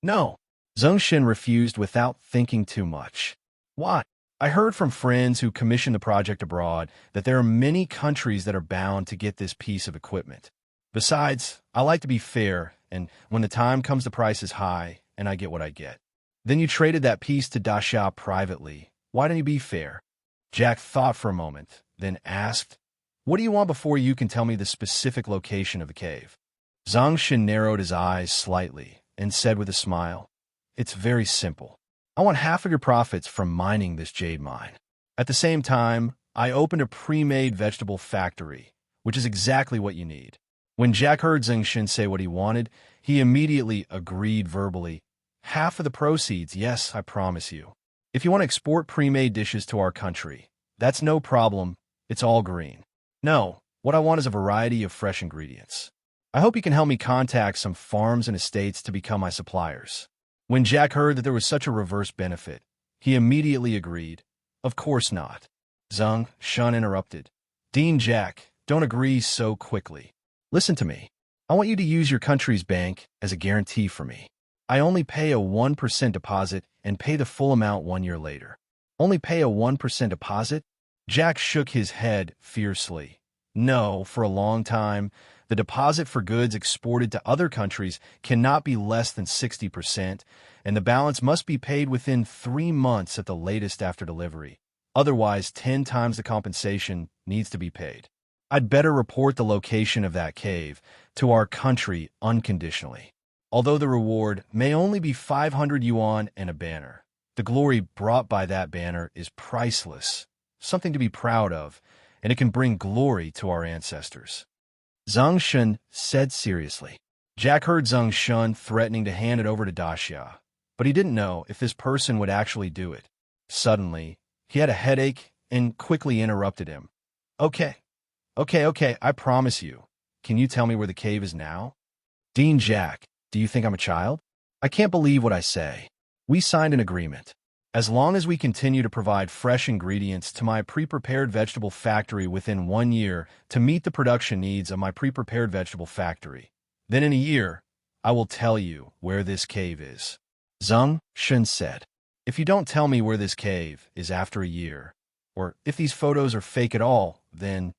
"No." Zeng Shen refused without thinking too much. "Why? I heard from friends who commissioned the project abroad that there are many countries that are bound to get this piece of equipment. Besides, I like to be fair, and when the time comes the price is high, and I get what I get." "Then you traded that piece to Dasha privately. Why don't you be fair?" Jack thought for a moment, then asked, "What do you want before you can tell me the specific location of the cave?" Zeng Shen narrowed his eyes slightly and said with a smile, "It's very simple. I want half of your profits from mining this jade mine. At the same time, I opened a pre-made vegetable factory, which is exactly what you need." When Jack heard Zeng Shen say what he wanted, he immediately agreed verbally. "Half of the proceeds, yes, I promise you. If you want to export pre-made dishes to our country, that's no problem. It's all green. No, what I want is a variety of fresh ingredients. I hope you can help me contact some farms and estates to become my suppliers." When Jack heard that there was such a reverse benefit, he immediately agreed. "Of course not." Zeng Shen interrupted. "Dean Jack, don't agree so quickly. Listen to me. I want you to use your country's bank as a guarantee for me. I only pay a 1% deposit and pay the full amount 1 year later." "Only pay a 1% deposit?" Jack shook his head fiercely. "No, for a long time, the deposit for goods exported to other countries cannot be less than 60%, and the balance must be paid within 3 months at the latest after delivery. Otherwise, 10 times the compensation needs to be paid. I'd better report the location of that cave to our country unconditionally. Although the reward may only be 500 yuan and a banner, the glory brought by that banner is priceless, something to be proud of, and it can bring glory to our ancestors." Zeng Shen said seriously. Jack heard Zeng Shen threatening to hand it over to Daxia, but he didn't know if this person would actually do it. Suddenly, he had a headache and quickly interrupted him. Okay, I promise you. Can you tell me where the cave is now?" "Dean Jack, do you think I'm a child? I can't believe what I say. We signed an agreement. As long as we continue to provide fresh ingredients to my pre-prepared vegetable factory within 1 year to meet the production needs of my pre-prepared vegetable factory, then in a year, I will tell you where this cave is. Zeng Shen said. If you don't tell me where this cave is after a year, or if these photos are fake at all, then...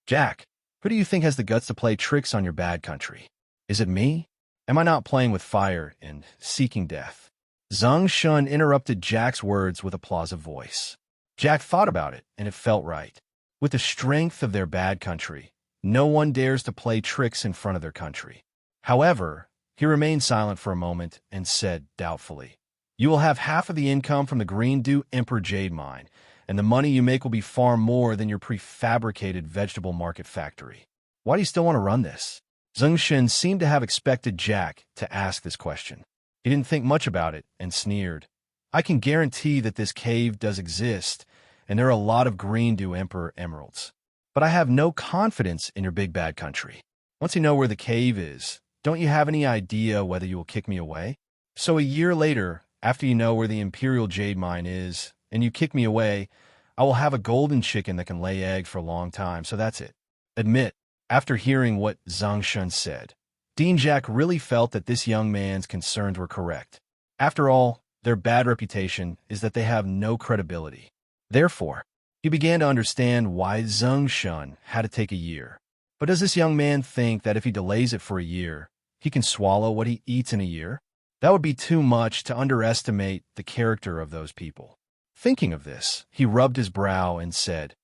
Jack, who do you think has the guts to play tricks on your bad country? Is it me? Am I not playing with fire and seeking death? Zeng Shen interrupted Jack's words with a plausive voice. Jack thought about it, and it felt right. With the strength of their bad country, no one dares to play tricks in front of their country. However, he remained silent for a moment and said doubtfully, You will have half of the income from the Green Dew Emperor Jade Mine, and the money you make will be far more than your prefabricated vegetable market factory. Why do you still want to run this? Zeng Shen seemed to have expected Jack to ask this question. He didn't think much about it and sneered. I can guarantee that this cave does exist, and there are a lot of Green Dew Emperor emeralds. But I have no confidence in your big bad country. Once you know where the cave is, don't you have any idea whether you will kick me away? So a year later, after you know where the Imperial Jade Mine is, and you kick me away, I will have a golden chicken that can lay eggs for a long time, so that's it. Admit, after hearing what Zeng Shen said, Dean Jack really felt that this young man's concerns were correct. After all, their bad reputation is that they have no credibility. Therefore, he began to understand why Zeng Shen had to take a year. But does this young man think that if he delays it for a year, he can swallow what he eats in a year? That would be too much to underestimate the character of those people. Thinking of this, he rubbed his brow and said,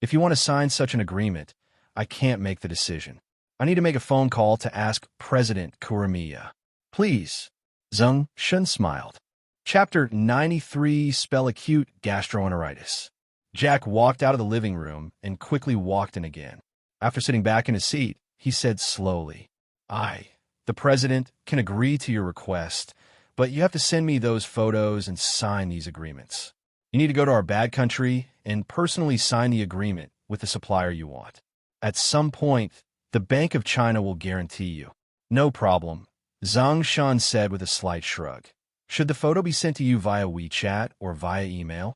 If you want to sign such an agreement, I can't make the decision. I need to make a phone call to ask President Kuramiya. Please. Zeng Shen smiled. Chapter 93, Spell Acute Gastroenteritis. Jack walked out of the living room and quickly walked in again. After sitting back in his seat, he said slowly, the president, can agree to your request, but you have to send me those photos and sign these agreements. You need to go to our bad country and personally sign the agreement with the supplier you want. At some point, the Bank of China will guarantee you. No problem, Zeng Shen said with a slight shrug. Should the photo be sent to you via WeChat or via email?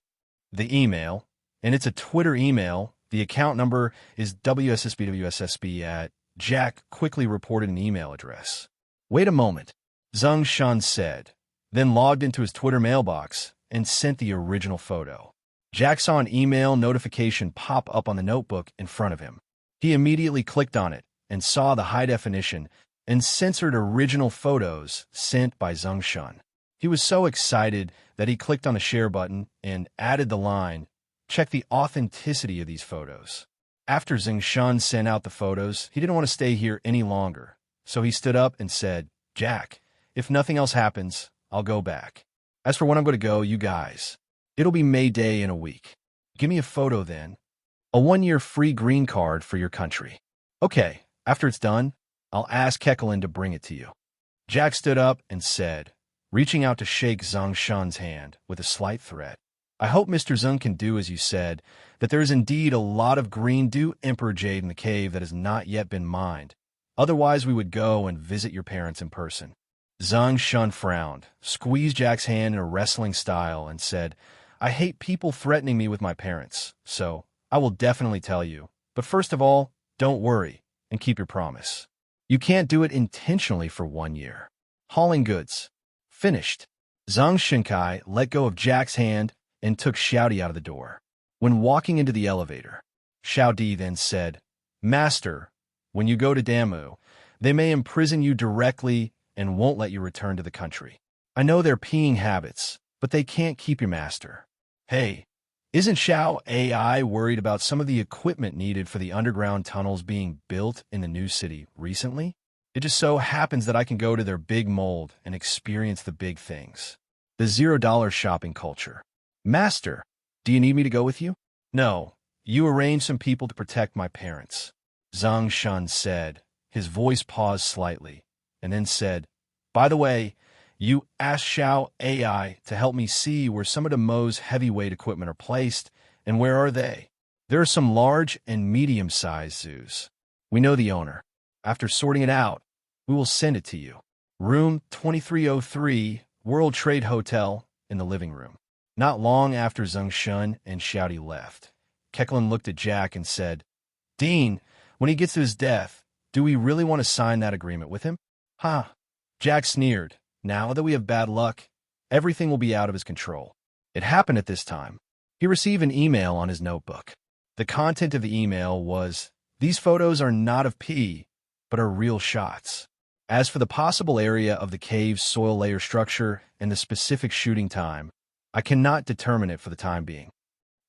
The email, and it's a Twitter email. The account number is WSSBWSSB at Jack quickly reported an email address. Wait a moment, Zeng Shen said, then logged into his Twitter mailbox and sent the original photo. Jack saw an email notification pop up on the notebook in front of him. He immediately clicked on it and saw the high-definition and censored original photos sent by Zeng Shen. He was so excited that he clicked on the share button and added the line, Check the authenticity of these photos. After Zeng Shen sent out the photos, he didn't want to stay here any longer, so he stood up and said, Jack, if nothing else happens, I'll go back. As for when I'm going to go, you guys, it'll be May Day in a week. Give me a photo then. A 1-year free green card for your country. Okay, after it's done, I'll ask Kekelin to bring it to you. Jack stood up and said, reaching out to shake Zeng Shen's hand with a slight threat, I hope Mr. Zeng can do as you said, that there is indeed a lot of Green Dew Emperor Jade in the cave that has not yet been mined. Otherwise, we would go and visit your parents in person. Zeng Shen frowned, squeezed Jack's hand in a wrestling style, and said, I hate people threatening me with my parents, so I will definitely tell you. But first of all, don't worry and keep your promise. You can't do it intentionally for 1 year. Hauling goods. Finished. Zeng Shenkai let go of Jack's hand and took Xiaodi out of the door. When walking into the elevator, Xiaodi then said, Master, when you go to Damu, they may imprison you directly and won't let you return to the country. I know their peeing habits, but they can't keep your master. Hey, isn't Xiao AI worried about some of the equipment needed for the underground tunnels being built in the new city recently? It just so happens that I can go to their big mold and experience the big things. The $0 shopping culture. Master, do you need me to go with you? No, you arrange some people to protect my parents. Zeng Shen said. His voice paused slightly, and then said, By the way, you asked Xiao AI to help me see where some of the Mo's heavyweight equipment are placed, and where are they? There are some large and medium-sized zoos. We know the owner. After sorting it out, we will send it to you. Room 2303, World Trade Hotel, in the living room. Not long after Zeng Shen and Xiaodi left, Kekelin looked at Jack and said, Dean, when he gets to his death, do we really want to sign that agreement with him? Jack sneered. Now that we have bad luck, everything will be out of his control. It happened at this time. He received an email on his notebook. The content of the email was, "These photos are not of P, but are real shots. As for the possible area of the cave's soil layer structure and the specific shooting time, I cannot determine it for the time being."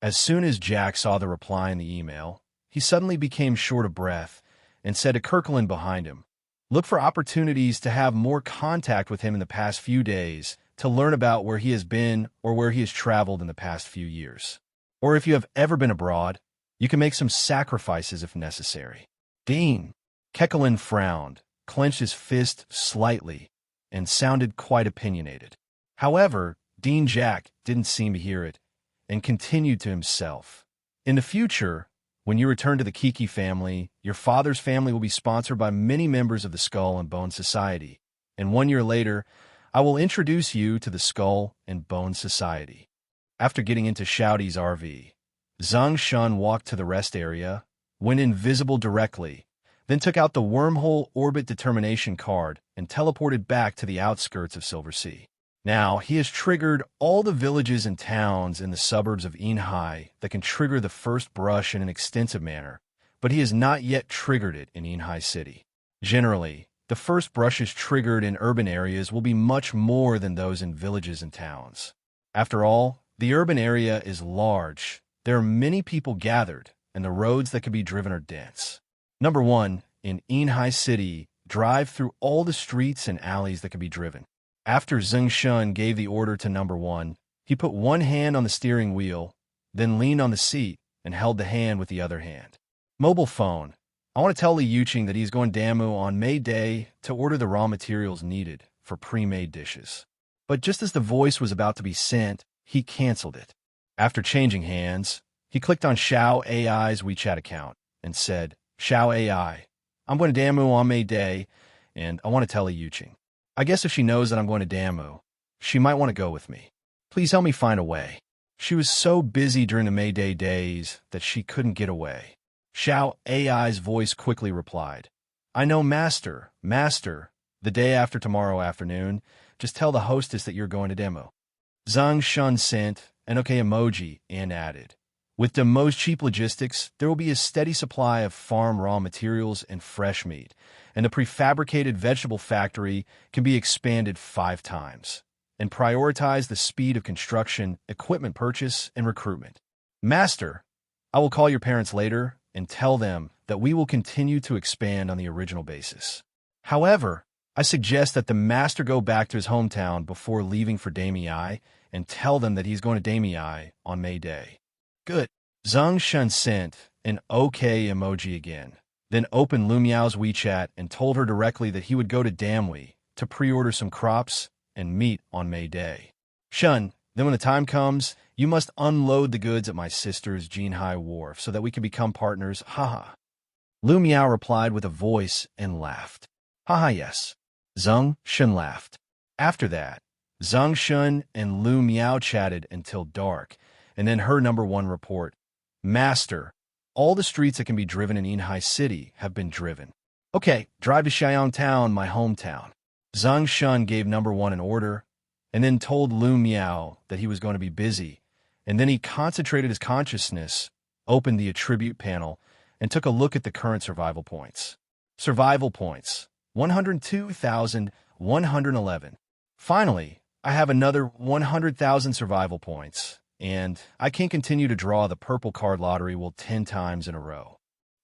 As soon as Jack saw the reply in the email, he suddenly became short of breath and said to Kirkland behind him, "Look for opportunities to have more contact with him in the past few days to learn about where he has been or where he has traveled in the past few years. Or if you have ever been abroad, you can make some sacrifices if necessary." Dean. Kirkland frowned, clenched his fist slightly, and sounded quite opinionated. However, Dean Jack didn't seem to hear it, and continued to himself. "In the future, when you return to the Kiki family, your father's family will be sponsored by many members of the Skull and Bone Society, and 1 year later, I will introduce you to the Skull and Bone Society." After getting into Shouty's RV, Zeng Shen walked to the rest area, went invisible directly, then took out the wormhole orbit determination card and teleported back to the outskirts of Silver Sea. Now, he has triggered all the villages and towns in the suburbs of Inhai that can trigger the first brush in an extensive manner, but he has not yet triggered it in Inhai City. Generally, the first brushes triggered in urban areas will be much more than those in villages and towns. After all, the urban area is large, there are many people gathered, and the roads that can be driven are dense. Number 1, in Inhai City, drive through all the streets and alleys that can be driven. After Zeng Shen gave the order to Number 1, he put one hand on the steering wheel, then leaned on the seat and held the hand with the other hand. Mobile phone. I want to tell Li Yuqing that he's going Damu on May Day to order the raw materials needed for pre-made dishes. But just as the voice was about to be sent, he canceled it. After changing hands, he clicked on Xiao AI's WeChat account and said, "Xiao AI, I'm going to Damu on May Day, and I want to tell Li Yuqing. I guess if she knows that I'm going to Damu, she might want to go with me. Please help me find a way." She was so busy during the May Day days that she couldn't get away. Xiao AI's voice quickly replied, "I know, Master. The day after tomorrow afternoon, just tell the hostess that you're going to Damu." Zeng Shen sent an okay emoji and added, "With the most cheap logistics, there will be a steady supply of farm raw materials and fresh meat, and the prefabricated vegetable factory can be expanded 5 times. And prioritize the speed of construction, equipment purchase, and recruitment. Master, I will call your parents later and tell them that we will continue to expand on the original basis. However, I suggest that the master go back to his hometown before leaving for Damei and tell them that he's going to Damei on May Day." Good. Zeng Shen sent an okay emoji again, then opened Lu Miao's WeChat and told her directly that he would go to Damwei to pre-order some crops and meat on May Day. "Shen, then when the time comes, you must unload the goods at my sister's Jinhai Wharf so that we can become partners, haha." Lu Miao replied with a voice and laughed. "Haha, yes." Zeng Shen laughed. After that, Zeng Shen and Lu Miao chatted until dark, and then heard Number 1 report, "Master, all the streets that can be driven in Inhai City have been driven. Okay, drive to Xianyang Town, my hometown." Zeng Shen gave Number 1 an order, and then told Lu Miao that he was going to be busy, and then he concentrated his consciousness, opened the attribute panel, and took a look at the current survival points. Survival points, 102,111. Finally, I have another 100,000 survival points, and I can continue to draw the purple card lottery wheel 10 times in a row.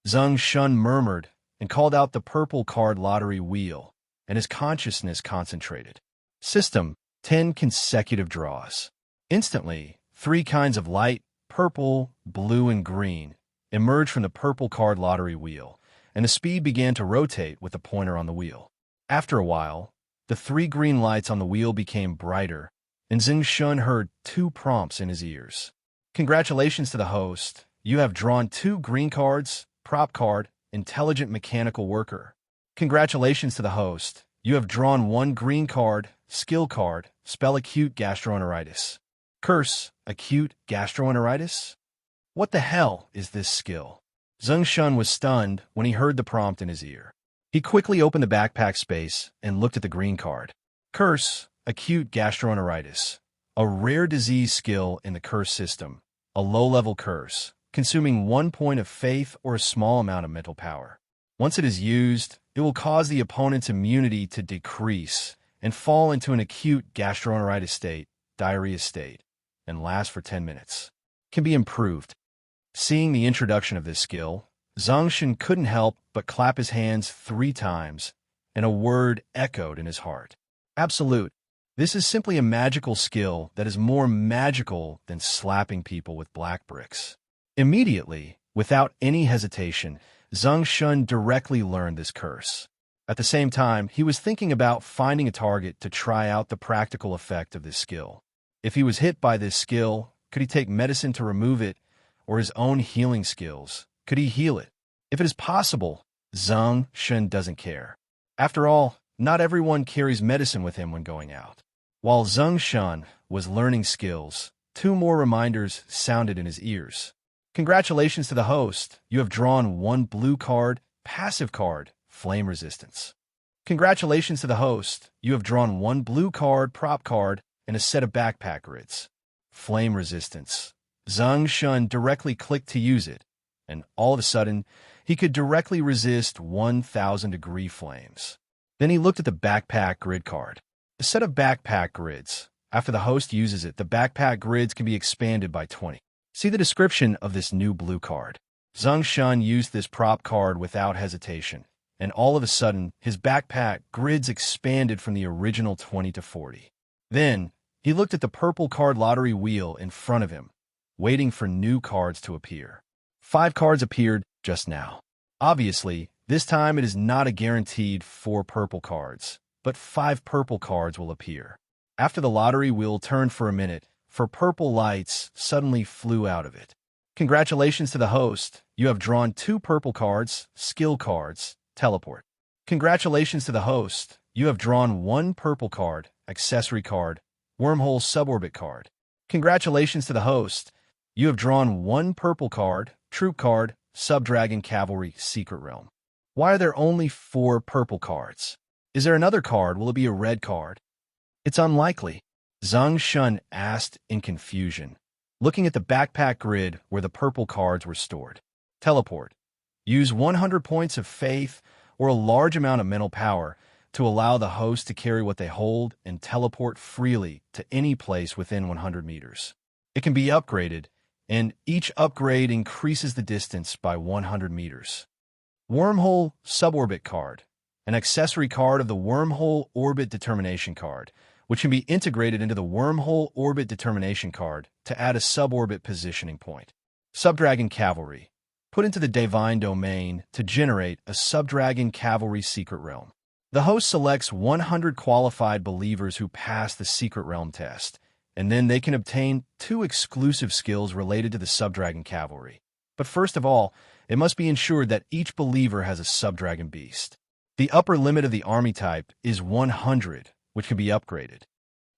Zeng Shen murmured and called out the purple card lottery wheel, and his consciousness concentrated. System, 10 consecutive draws. Instantly, 3 kinds of light, purple, blue, and green, emerged from the purple card lottery wheel, and the speed began to rotate with the pointer on the wheel. After a while, the 3 green lights on the wheel became brighter, and Zeng Shen heard 2 prompts in his ears. "Congratulations to the host. You have drawn 2 green cards, prop card, intelligent mechanical worker. Congratulations to the host. You have drawn 1 green card, skill card, spell acute gastroenteritis. Curse, acute gastroenteritis? What the hell is this skill?" Zeng Shen was stunned when he heard the prompt in his ear. He quickly opened the backpack space and looked at the green card. Curse, acute gastroenteritis. A rare disease skill in the curse system. A low-level curse, consuming 1 point of faith or a small amount of mental power. Once it is used, it will cause the opponent's immunity to decrease and fall into an acute gastroenteritis state, diarrhea state, and last for 10 minutes. Can be improved. Seeing the introduction of this skill, Zeng Shen couldn't help but clap his hands 3 times, and a word echoed in his heart. Absolute. This is simply a magical skill that is more magical than slapping people with black bricks. Immediately, without any hesitation, Zeng Shen directly learned this curse. At the same time, he was thinking about finding a target to try out the practical effect of this skill. If he was hit by this skill, could he take medicine to remove it, or his own healing skills? Could he heal it? If it is possible, Zeng Shen doesn't care. After all, not everyone carries medicine with him when going out. While Zeng Shen was learning skills, 2 more reminders sounded in his ears. Congratulations to the host. You have drawn 1 blue card, passive card, flame resistance. Congratulations to the host. You have drawn 1 blue card, prop card, and a set of backpack grids. Flame resistance. Zeng Shen directly clicked to use it, and all of a sudden, he could directly resist 1,000-degree flames. Then he looked at the backpack grid card. A set of backpack grids. After the host uses it, the backpack grids can be expanded by 20. See the description of this new blue card. Zeng Shen used this prop card without hesitation, and all of a sudden, his backpack grids expanded from the original 20 to 40. Then, he looked at the purple card lottery wheel in front of him, waiting for new cards to appear. 5 cards appeared just now. Obviously, this time it is not a guaranteed 4 purple cards, but 5 purple cards will appear. After the lottery wheel turned for a minute, 4 purple lights suddenly flew out of it. Congratulations to the host. You have drawn 2 purple cards, skill cards, teleport. Congratulations to the host. You have drawn 1 purple card, accessory card, wormhole suborbit card. Congratulations to the host. You have drawn 1 purple card, troop card, subdragon cavalry, secret realm. Why are there only 4 purple cards? Is there another card? Will it be a red card? It's unlikely. Zeng Shen asked in confusion, looking at the backpack grid where the purple cards were stored. Teleport. Use 100 points of faith or a large amount of mental power to allow the host to carry what they hold and teleport freely to any place within 100 meters. It can be upgraded, and each upgrade increases the distance by 100 meters. Wormhole suborbit card. An accessory card of the Wormhole Orbit Determination card, which can be integrated into the Wormhole Orbit Determination card to add a suborbit positioning point. Subdragon Cavalry. Put into the Divine Domain to generate a Subdragon Cavalry Secret Realm. The host selects 100 qualified believers who pass the Secret Realm test, and then they can obtain 2 exclusive skills related to the Subdragon Cavalry. But first of all, it must be ensured that each believer has a Subdragon Beast. The upper limit of the army type is 100, which can be upgraded.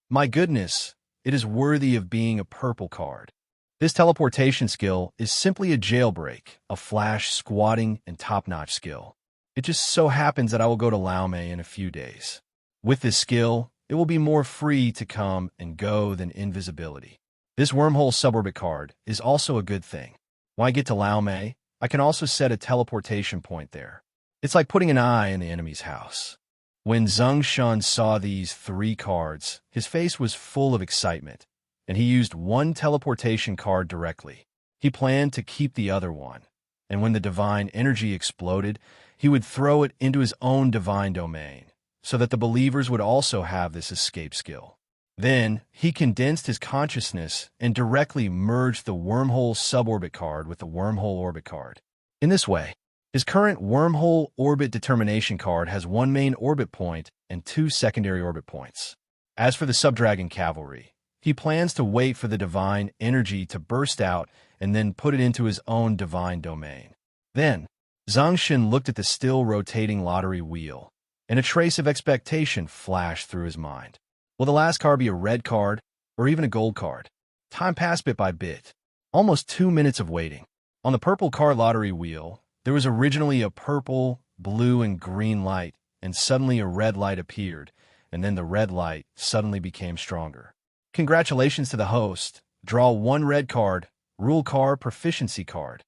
My goodness, it is worthy of being a purple card. This teleportation skill is simply a jailbreak, a flash, squatting, and top-notch skill. It just so happens that I will go to Laomei in a few days. With this skill, it will be more free to come and go than invisibility. This wormhole suborbit card is also a good thing. When I get to Laomei, I can also set a teleportation point there. It's like putting an eye in the enemy's house. When Zeng Shen saw these 3 cards, his face was full of excitement, and he used 1 teleportation card directly. He planned to keep the other one, and when the divine energy exploded, he would throw it into his own divine domain, so that the believers would also have this escape skill. Then, he condensed his consciousness and directly merged the Wormhole suborbit card with the Wormhole orbit card. In this way, his current Wormhole Orbit Determination card has 1 main orbit point and 2 secondary orbit points. As for the Subdragon Cavalry, he plans to wait for the divine energy to burst out and then put it into his own divine domain. Then, Zeng Shen looked at the still rotating lottery wheel, and a trace of expectation flashed through his mind. Will the last card be a red card, or even a gold card? Time passed bit by bit. Almost 2 minutes of waiting. On the purple card lottery wheel, there was originally a purple, blue, and green light, and suddenly a red light appeared, and then the red light suddenly became stronger. Congratulations to the host. Draw 1 red card, rule card, proficiency card.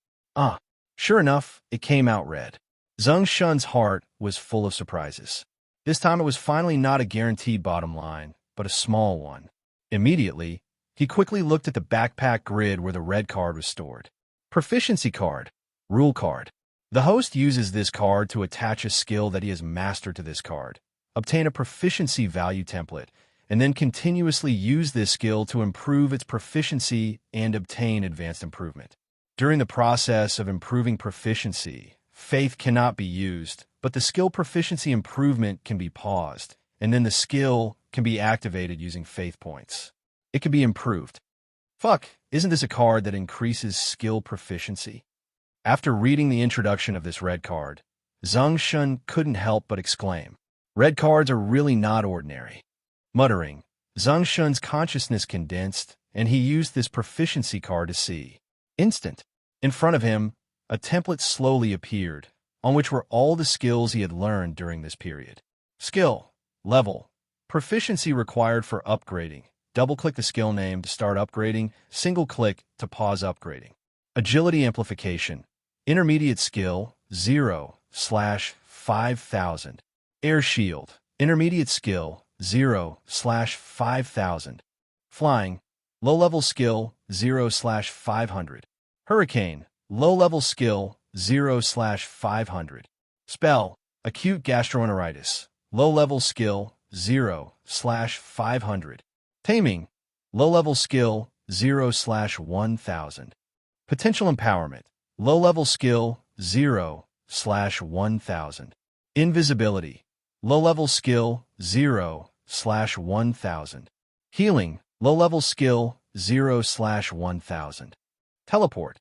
Sure enough, it came out red. Zeng Shen's heart was full of surprises. This time it was finally not a guaranteed bottom line, but a small one. Immediately, he quickly looked at the backpack grid where the red card was stored. Proficiency card, rule card. The host uses this card to attach a skill that he has mastered to this card, obtain a proficiency value template, and then continuously use this skill to improve its proficiency and obtain advanced improvement. During the process of improving proficiency, faith cannot be used, but the skill proficiency improvement can be paused, and then the skill can be activated using faith points. It can be improved. Fuck, isn't this a card that increases skill proficiency? After reading the introduction of this red card, Zeng Shen couldn't help but exclaim, "Red cards are really not ordinary." Muttering, Zeng Shen's consciousness condensed, and he used this proficiency card to see. Instant. In front of him, a template slowly appeared, on which were all the skills he had learned during this period. Skill, level, proficiency required for upgrading. Double-click the skill name to start upgrading, single-click to pause upgrading. Agility amplification, intermediate skill, 0/5000. Air shield, intermediate skill, 0/5000. Flying, low-level skill, 0/500. Hurricane, low-level skill, 0/500. Spell, acute gastroenteritis, low-level skill, 0/500. Taming, low-level skill, 0/1000. Potential empowerment, low-level skill, 0/1000. Invisibility, low-level skill, 0/1000. Healing, low-level skill, 0/1000. Teleport,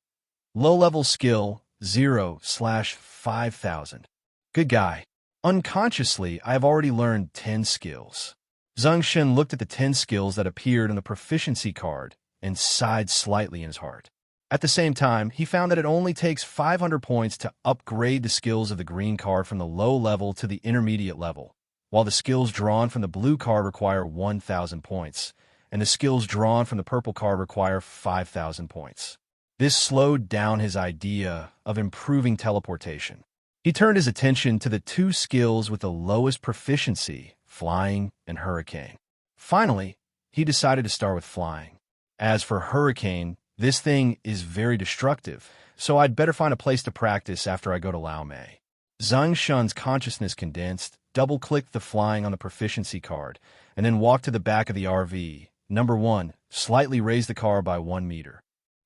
low-level skill, 0/5000. Good guy. Unconsciously, I have already learned 10 skills. Zeng Shen looked at the 10 skills that appeared on the proficiency card and sighed slightly in his heart. At the same time, he found that it only takes 500 points to upgrade the skills of the green card from the low level to the intermediate level, while the skills drawn from the blue card require 1,000 points, and the skills drawn from the purple card require 5,000 points. This slowed down his idea of improving teleportation. He turned his attention to the 2 skills with the lowest proficiency, flying and hurricane. Finally, he decided to start with flying. As for hurricane, this thing is very destructive, so I'd better find a place to practice after I go to Lao Mei. Zeng Shen's consciousness condensed, double-clicked the flying on the proficiency card, and then walked to the back of the RV. Number 1, slightly raise the car by 1 meter.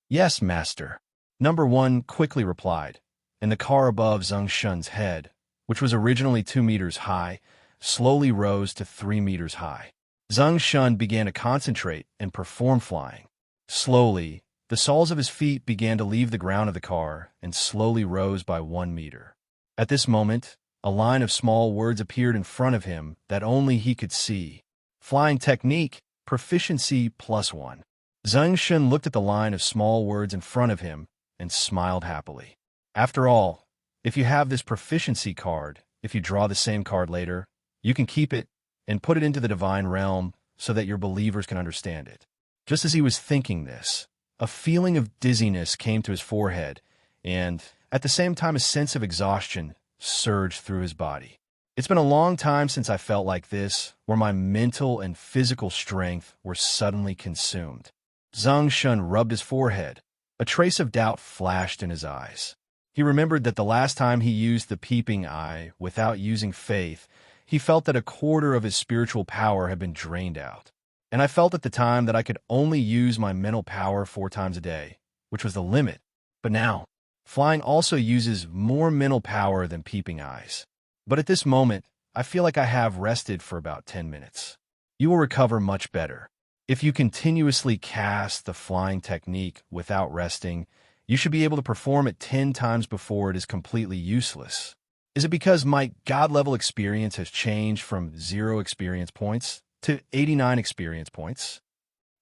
Yes, master. Number 1 quickly replied, and the car above Zeng Shen's head, which was originally 2 meters high, slowly rose to 3 meters high. Zeng Shen began to concentrate and perform flying. Slowly, the soles of his feet began to leave the ground of the car and slowly rose by 1 meter. At this moment, a line of small words appeared in front of him that only he could see. Flying technique, proficiency +1. Zeng Shen looked at the line of small words in front of him and smiled happily. After all, if you have this proficiency card, if you draw the same card later, you can keep it and put it into the divine realm so that your believers can understand it. Just as he was thinking this, a feeling of dizziness came to his forehead, and, at the same time, a sense of exhaustion surged through his body. It's been a long time since I felt like this, where my mental and physical strength were suddenly consumed. Zeng Shen rubbed his forehead. A trace of doubt flashed in his eyes. He remembered that the last time he used the peeping eye without using faith, he felt that a quarter of his spiritual power had been drained out. And I felt at the time that I could only use my mental power 4 times a day, which was the limit. But now, flying also uses more mental power than peeping eyes. But at this moment, I feel like I have rested for about 10 minutes. You will recover much better. If you continuously cast the flying technique without resting, you should be able to perform it 10 times before it is completely useless. Is it because my God-level experience has changed from 0 experience points to 89 experience points?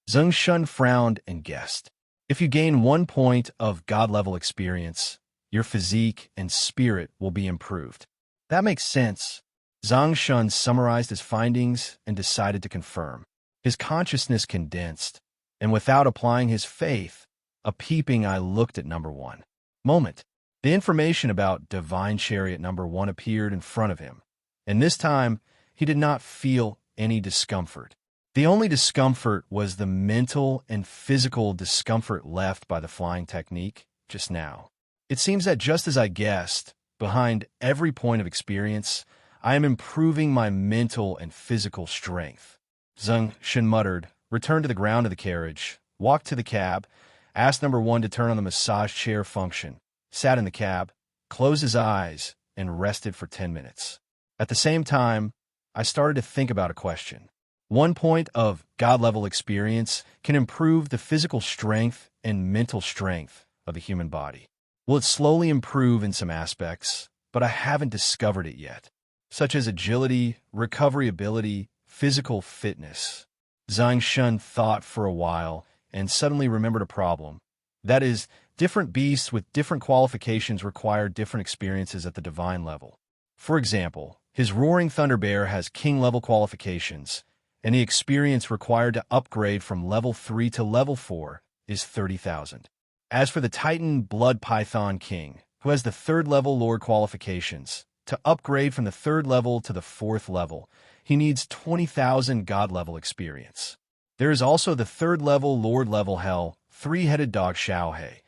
Zeng Shen frowned and guessed. If you gain 1 point of God-level experience, your physique and spirit will be improved. That makes sense. Zeng Shen summarized his findings and decided to confirm. His consciousness condensed, and without applying his faith, a peeping eye looked at number one. Moment. The information about Divine Chariot number one appeared in front of him, and this time he did not feel any discomfort. The only discomfort was the mental and physical discomfort left by the flying technique just now. It seems that just as I guessed, behind every point of experience, I am improving my mental and physical strength. Zeng Shen muttered, returned to the ground of the carriage, walked to the cab, asked number one to turn on the massage chair function, sat in the cab, closed his eyes, and rested for 10 minutes. At the same time, I started to think about a question. One point of God-level experience can improve the physical strength and mental strength of the human body. Will it slowly improve in some aspects, but I haven't discovered it yet, such as agility, recovery ability, physical fitness. Zeng Shen thought for a while and suddenly remembered a problem. That is, different beasts with different qualifications require different experiences at the divine level. For example, his roaring thunder bear has king-level qualifications, and the experience required to upgrade from level 3 to level 4 is 30,000. As for the Titan Blood Python King, who has the 3rd level Lord qualifications, to upgrade from the 3rd level to the 4th level, he needs 20,000 God-level experience. There is also the 3rd level Lord level Hell, 3-headed dog Xiaohei,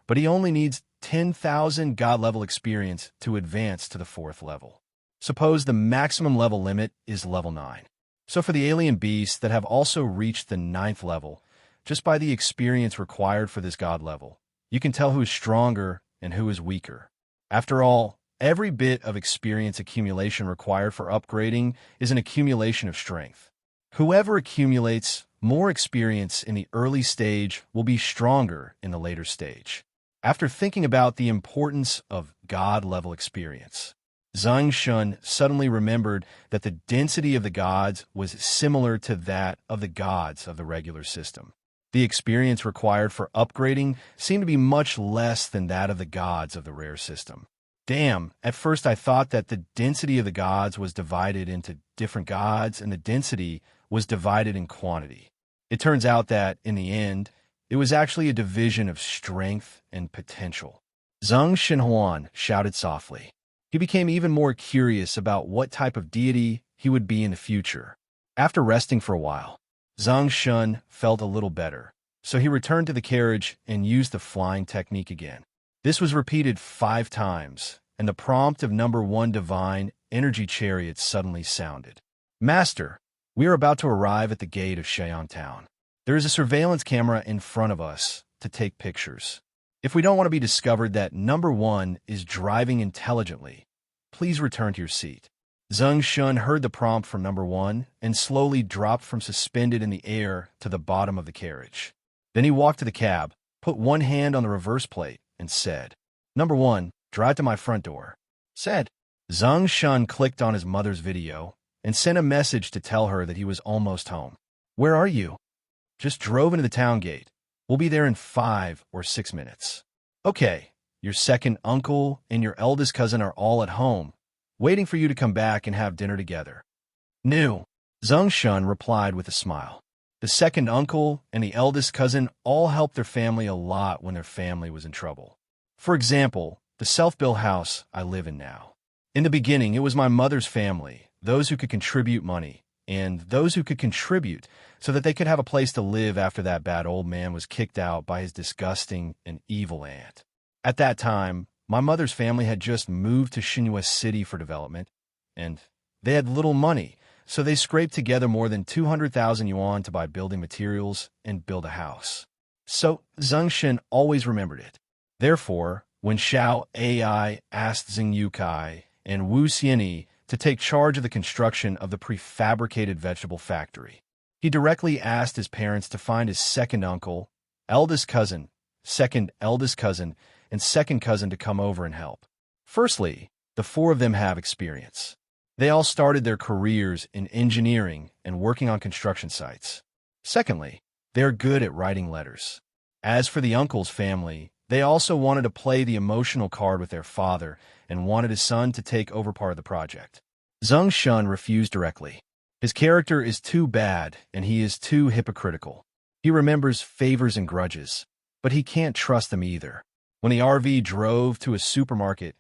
but he only needs 10,000 God-level experience to advance to the 4th level. Suppose the maximum level limit is level 9. So for the alien beasts that have also reached the 9th level, just by the experience required for this God level, you can tell who is stronger and who is weaker. After all, every bit of experience accumulation required for upgrading is an accumulation of strength. Whoever accumulates more experience in the early stage will be stronger in the later stage. After thinking about the importance of God-level experience, Zeng Shen suddenly remembered that the density of the gods was similar to that of the gods of the regular system. The experience required for upgrading seemed to be much less than that of the gods of the rare system. Damn, at first I thought that the density of the gods was divided into different gods and the density was divided in quantity. It turns out that, in the end, it was actually a division of strength and potential. Zeng Shenhuan shouted softly. He became even more curious about what type of deity he would be in the future. After resting for a while, Zeng Shen felt a little better, so he returned to the carriage and used the flying technique again. This was repeated 5 times, and the prompt of number 1 divine energy chariot suddenly sounded. Master, we are about to arrive at the gate of Xi'an Town. There is a surveillance camera in front of us to take pictures. If we don't want to be discovered that number 1 is driving intelligently, please return to your seat. Zeng Shen heard the prompt from number 1 and slowly dropped from suspended in the air to the bottom of the carriage. Then he walked to the cab, put one hand on the reverse plate, and said, Number 1, drive to my front door. Said. Zeng Shen clicked on his mother's video and sent a message to tell her that he was almost home. Where are you? Just drove into the town gate. We'll be there in 5 or 6 minutes. Okay, your second uncle and your eldest cousin are all at home, waiting for you to come back and have dinner together. New. Zeng Shen replied with a smile. The second uncle and the eldest cousin all helped their family a lot when their family was in trouble. For example, the self-built house I live in now. In the beginning, it was my mother's family, those who could contribute money, and those who could contribute so that they could have a place to live after that bad old man was kicked out by his disgusting and evil aunt. At that time, my mother's family had just moved to Xinhua City for development, and they had little money, so they scraped together more than 200,000 yuan to buy building materials and build a house. So Zeng Shen always remembered it. Therefore, when Xiao Ai asked Xing Yukai and Wu Xianyi to take charge of the construction of the prefabricated vegetable factory, he directly asked his parents to find his second uncle, eldest cousin, second eldest cousin, and second cousin to come over and help. Firstly, the 4 of them have experience. They all started their careers in engineering and working on construction sites. Secondly, they are good at writing letters. As for the uncle's family, They also wanted to play the emotional card with their father and wanted his son to take over part of the project. Zeng Shen refused directly. His character is too bad, and he is too hypocritical. He remembers favors and grudges, but he can't trust them either. When the RV drove to a supermarket,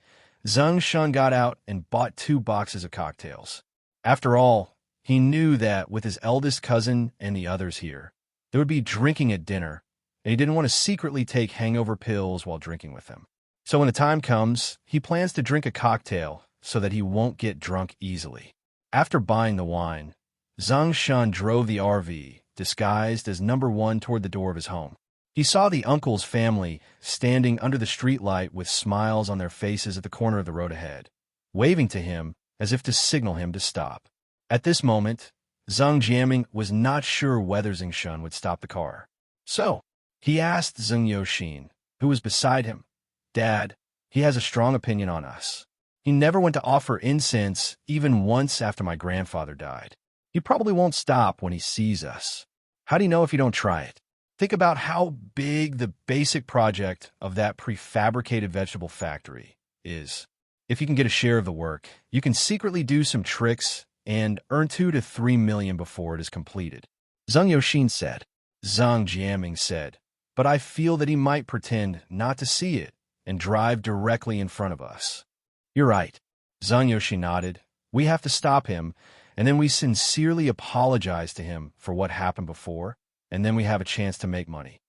Zeng Shen got out and bought 2 boxes of cocktails. After all, he knew that with his eldest cousin and the others here, they would be drinking at dinner, and he didn't want to secretly take hangover pills while drinking with them. So when the time comes, he plans to drink a cocktail so that he won't get drunk easily. After buying the wine, Zeng Shen drove the RV, disguised as number 1, toward the door of his home. He saw the uncle's family standing under the streetlight with smiles on their faces at the corner of the road ahead, waving to him as if to signal him to stop. At this moment, Zeng Jiaming was not sure whether Zeng Shen would stop the car. So, he asked Zeng Yoshin, who was beside him, "Dad, he has a strong opinion on us. He never went to offer incense even once after my grandfather died. He probably won't stop when he sees us. How do you know if you don't try it? Think about how big the basic project of that prefabricated vegetable factory is. If you can get a share of the work, you can secretly do some tricks and earn 2 to 3 million before it is completed." Zeng Yoshin said. Zeng Jiaming said, "But I feel that he might pretend not to see it and drive directly in front of us." "You're right." Zeng Yoshin nodded. "We have to stop him, and then we sincerely apologize to him for what happened before, and then we have a chance to make money."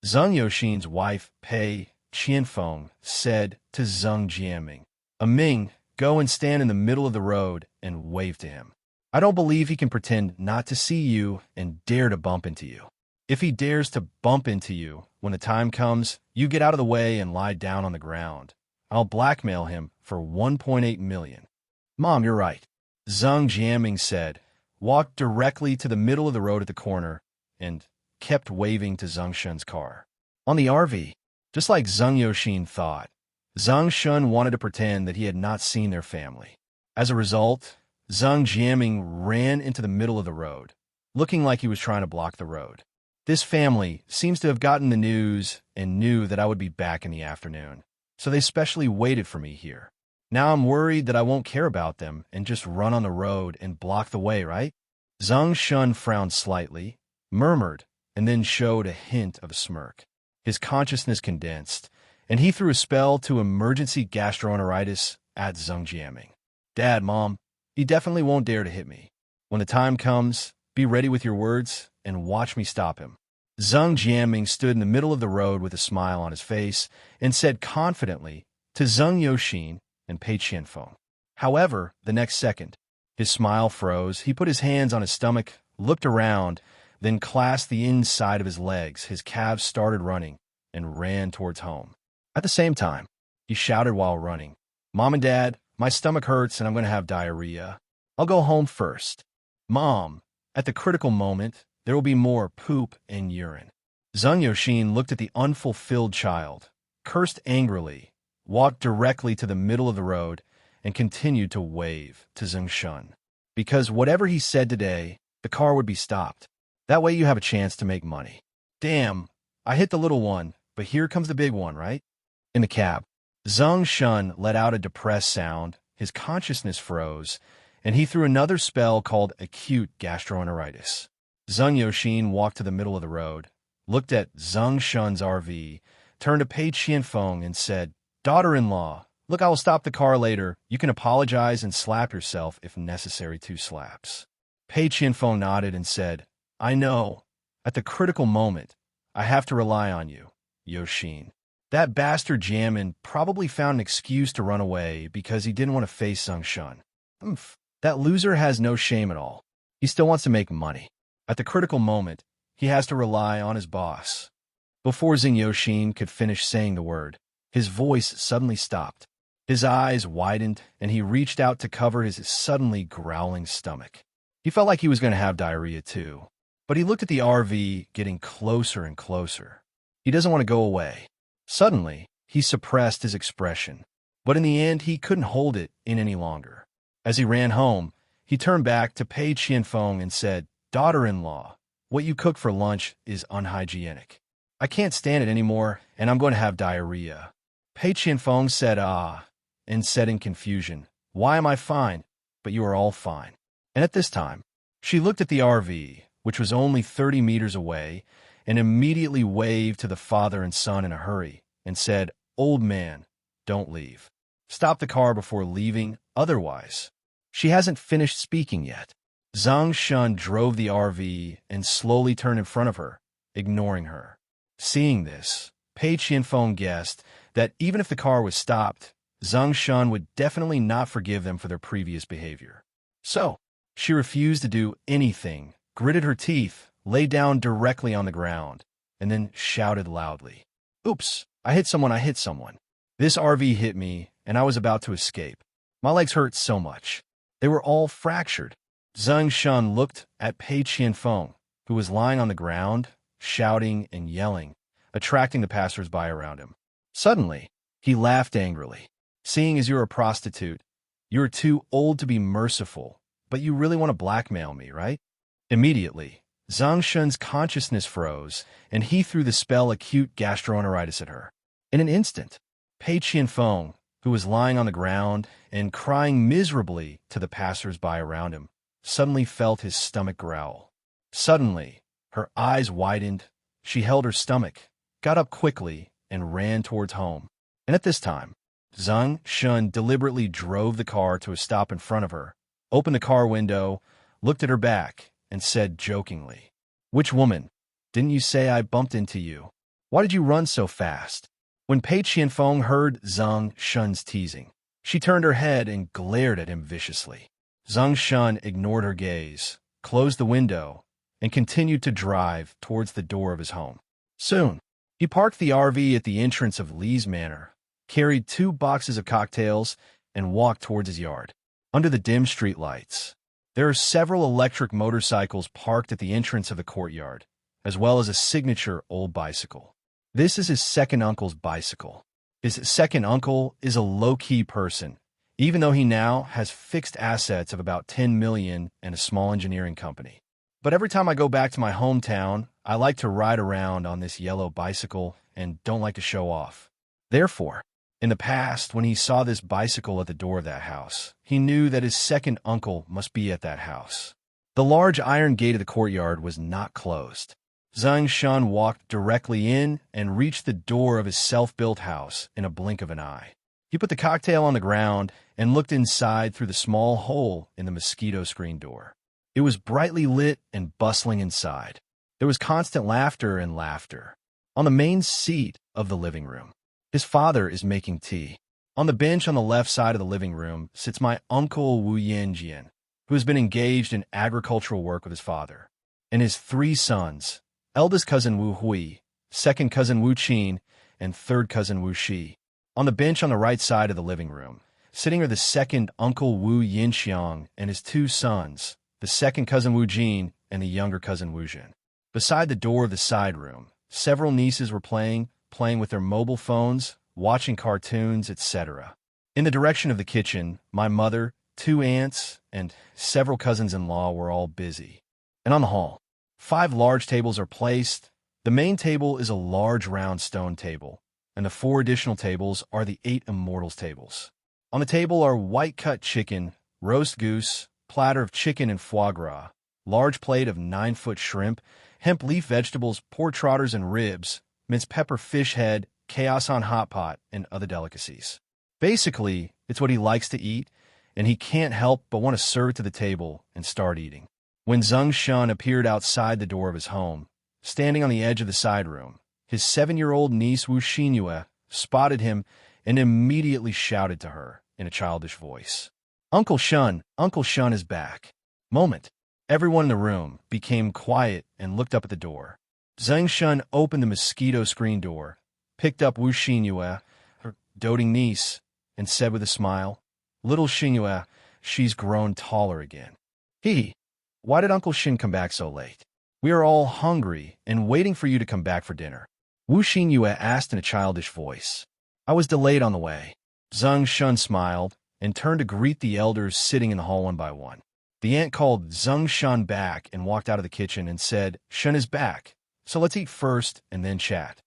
Zeng Yoshin's wife, Pei Qianfeng, said to Zeng Jiaming, "Ming, go and stand in the middle of the road and wave to him. I don't believe he can pretend not to see you and dare to bump into you. If he dares to bump into you, when the time comes, you get out of the way and lie down on the ground. I'll blackmail him for 1.8 million. "Mom, you're right," Zeng Jiaming said, walked directly to the middle of the road at the corner, and kept waving to Zeng Shen's car. On the RV, just like Zeng Yoshin thought, Zeng Shen wanted to pretend that he had not seen their family. As a result, Zeng Jiaming ran into the middle of the road, looking like he was trying to block the road. "This family seems to have gotten the news and knew that I would be back in the afternoon, so they specially waited for me here. Now I'm worried that I won't care about them and just run on the road and block the way, right?" Zeng Shen frowned slightly, murmured, and then showed a hint of a smirk. His consciousness condensed, and he threw a spell to emergency gastroenteritis at Zeng Jiaming. "Dad, Mom, he definitely won't dare to hit me. When the time comes, be ready with your words and watch me stop him." Zeng Jiaming stood in the middle of the road with a smile on his face and said confidently to Zeng Yoshin and Pei Qianfeng. However, the next second, his smile froze. He put his hands on his stomach, looked around, then clasped the inside of his legs. His calves started running and ran towards home. At the same time, he shouted while running, "Mom and Dad, my stomach hurts and I'm going to have diarrhea. I'll go home first. Mom, at the critical moment, there will be more poop and urine." Zeng Yoshin looked at the unfulfilled child, cursed angrily, walked directly to the middle of the road, and continued to wave to Zeng Shen. Because whatever he said today, the car would be stopped. That way you have a chance to make money. "Damn, I hit the little one, but here comes the big one, right?" In the cab, Zeng Shen let out a depressed sound, his consciousness froze, and he threw another spell called acute gastroenteritis. Zeng Yoshin walked to the middle of the road, looked at Zeng Shen's RV, turned to Pei Qianfeng and said, "Daughter-in-law, look, I will stop the car later. You can apologize and slap yourself if necessary, 2 slaps." Pei Qianfeng nodded and said, "I know. At the critical moment, I have to rely on you, Yoshin. That bastard Jiamin probably found an excuse to run away because he didn't want to face Zeng Shen. That loser has no shame at all. He still wants to make money. At the critical moment, he has to rely on his boss." Before Zeng Yoshin could finish saying the word, his voice suddenly stopped. His eyes widened, and he reached out to cover his suddenly growling stomach. He felt like he was going to have diarrhea too, but he looked at the RV getting closer and closer. He doesn't want to go away. Suddenly, he suppressed his expression, but in the end, he couldn't hold it in any longer. As he ran home, he turned back to Pei Qianfeng and said, "Daughter-in-law, what you cook for lunch is unhygienic. I can't stand it anymore, and I'm going to have diarrhea. Pei Qianfeng said, and said in confusion, why am I fine? But you are all fine. And at this time, she looked at the RV, which was only 30 meters away, and immediately waved to the father and son in a hurry, and said, old man, don't leave. Stop the car before leaving, otherwise. She hasn't finished speaking yet. Zeng Shen drove the RV and slowly turned in front of her, ignoring her. Seeing this, Pei Qianfeng guessed that even if the car was stopped, Zeng Shen would definitely not forgive them for their previous behavior. So, she refused to do anything, gritted her teeth, lay down directly on the ground, and then shouted loudly, oops, I hit someone. This RV hit me, and I was about to escape. My legs hurt so much. They were all fractured. Zeng Shen looked at Pei Qianfeng, who was lying on the ground, shouting and yelling, attracting the passers-by around him. Suddenly, he laughed angrily. Seeing as you're a prostitute, you're too old to be merciful, but you really want to blackmail me, right? Immediately, Zeng Shen's consciousness froze, and he threw the spell acute gastroenteritis at her. In an instant, Pei Qianfeng, who was lying on the ground and crying miserably to the passers-by around him, suddenly felt his stomach growl. Suddenly, her eyes widened, she held her stomach, got up quickly, and ran towards home. And at this time, Zeng Shen deliberately drove the car to a stop in front of her, opened the car window, looked at her back, and said jokingly, which woman? Didn't you say I bumped into you? Why did you run so fast? When Pei Qianfeng heard Zeng Shen's teasing, she turned her head and glared at him viciously. Zeng Shen ignored her gaze, closed the window, and continued to drive towards the door of his home. Soon, he parked the RV at the entrance of Lee's Manor, carried 2 boxes of cocktails, and walked towards his yard. Under the dim streetlights, there are several electric motorcycles parked at the entrance of the courtyard, as well as a signature old bicycle. This is his second uncle's bicycle. His second uncle is a low-key person, even though he now has fixed assets of about 10 million and a small engineering company. But every time I go back to my hometown, I like to ride around on this yellow bicycle and don't like to show off. Therefore, in the past, when he saw this bicycle at the door of that house, he knew that his second uncle must be at that house. The large iron gate of the courtyard was not closed. Zeng Shen walked directly in and reached the door of his self-built house in a blink of an eye. He put the cocktail on the ground and looked inside through the small hole in the mosquito screen door. It was brightly lit and bustling inside. There was constant laughter and laughter. On the main seat of the living room, his father is making tea. On the bench on the left side of the living room sits my uncle Wu Yanjian, who has been engaged in agricultural work with his father, and his 3 sons, eldest cousin Wu Hui, second cousin Wu Qin, and third cousin Wu Shi. On the bench on the right side of the living room, sitting are the second uncle Wu Yinxiang and his 2 sons, the second cousin Wu Jin and the younger cousin Wu Jin. Beside the door of the side room, several nieces were playing with their mobile phones, watching cartoons, etc. In the direction of the kitchen, my mother, 2 aunts, and several cousins-in-law were all busy. And on the hall, 5 large tables are placed. The main table is a large round stone table, and the 4 additional tables are the 8 immortals tables. On the table are white-cut chicken, roast goose, platter of chicken and foie gras, large plate of 9-foot shrimp, hemp leaf vegetables, pork trotters and ribs, minced pepper fish head, chaos on hot pot, and other delicacies. Basically, it's what he likes to eat, and he can't help but want to serve it to the table and start eating. When Zeng Shen appeared outside the door of his home, standing on the edge of the side room, his 7-year-old niece Wu Xinyue spotted him and immediately shouted to her in a childish voice, Uncle Shen is back. Moment. Everyone in the room became quiet and looked up at the door. Zeng Shen opened the mosquito screen door, picked up Wu Xinyue, her doting niece, and said with a smile, Little Xinyue, she's grown taller again. Why did Uncle Shen come back so late? We are all hungry and waiting for you to come back for dinner. Wu Xinyue asked in a childish voice. I was delayed on the way. Zeng Shen smiled and turned to greet the elders sitting in the hall one by one. The aunt called Zeng Shen back and walked out of the kitchen and said, Shen is back. So let's eat first and then chat.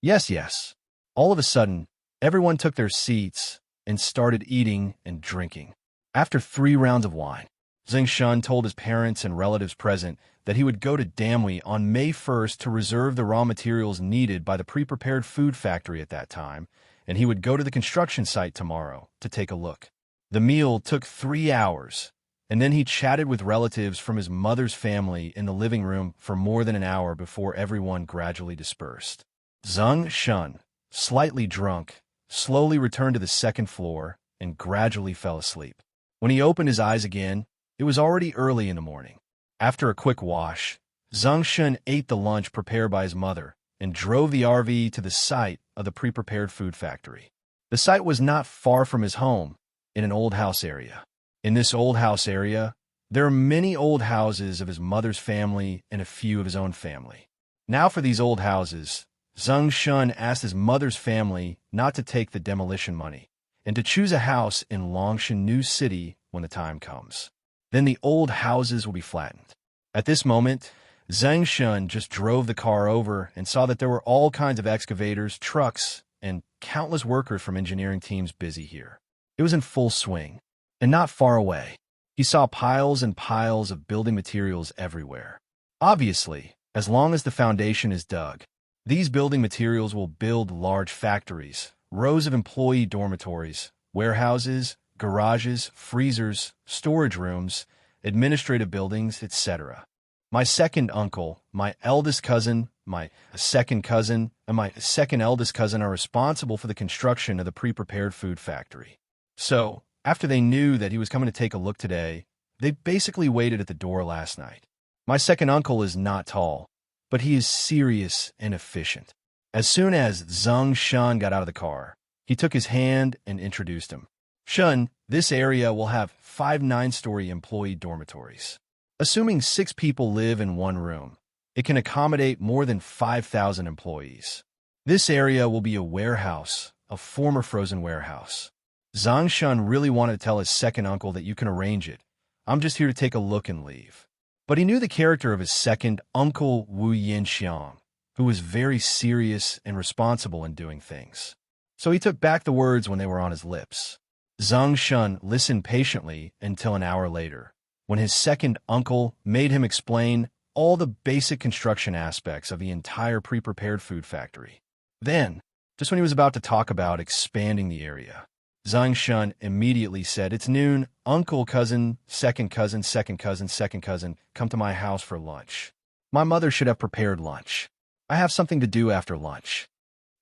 Yes, yes. All of a sudden, everyone took their seats and started eating and drinking. After 3 rounds of wine, Zeng Shen told his parents and relatives present that he would go to Damwei on May 1st to reserve the raw materials needed by the pre-prepared food factory at that time, and he would go to the construction site tomorrow to take a look. The meal took 3 hours, and then he chatted with relatives from his mother's family in the living room for more than an hour before everyone gradually dispersed. Zeng Shen, slightly drunk, slowly returned to the second floor and gradually fell asleep. When he opened his eyes again, it was already early in the morning. After a quick wash, Zeng Shen ate the lunch prepared by his mother and drove the RV to the site of the pre-prepared food factory. The site was not far from his home, in an old house area. In this old house area, there are many old houses of his mother's family and a few of his own family. Now for these old houses, Zeng Shen asked his mother's family not to take the demolition money and to choose a house in Longshan New City when the time comes. Then the old houses will be flattened. At this moment, Zeng Shen just drove the car over and saw that there were all kinds of excavators, trucks, and countless workers from engineering teams busy here. It was in full swing, and not far away, he saw piles and piles of building materials everywhere. Obviously, as long as the foundation is dug, these building materials will build large factories, rows of employee dormitories, warehouses, garages, freezers, storage rooms, administrative buildings, etc. My second uncle, my eldest cousin, my second cousin, and my second eldest cousin are responsible for the construction of the pre-prepared food factory. So, after they knew that he was coming to take a look today, they basically waited at the door last night. My second uncle is not tall, but he is serious and efficient. As soon as Zeng Shen got out of the car, he took his hand and introduced him. Shen, this area will have 5 9-story employee dormitories. Assuming 6 people live in one room, it can accommodate more than 5,000 employees. This area will be a warehouse, a former frozen warehouse. Zeng Shen really wanted to tell his second uncle that you can arrange it. I'm just here to take a look and leave. But he knew the character of his second uncle, Wu Yinxiang, who was very serious and responsible in doing things. So he took back the words when they were on his lips. Zeng Shen listened patiently until an hour later, when his second uncle made him explain all the basic construction aspects of the entire pre-prepared food factory. Then, just when he was about to talk about expanding the area, Zeng Shen immediately said, "It's noon. Uncle, cousin, second cousin, second cousin, second cousin, come to my house for lunch. My mother should have prepared lunch. I have something to do after lunch."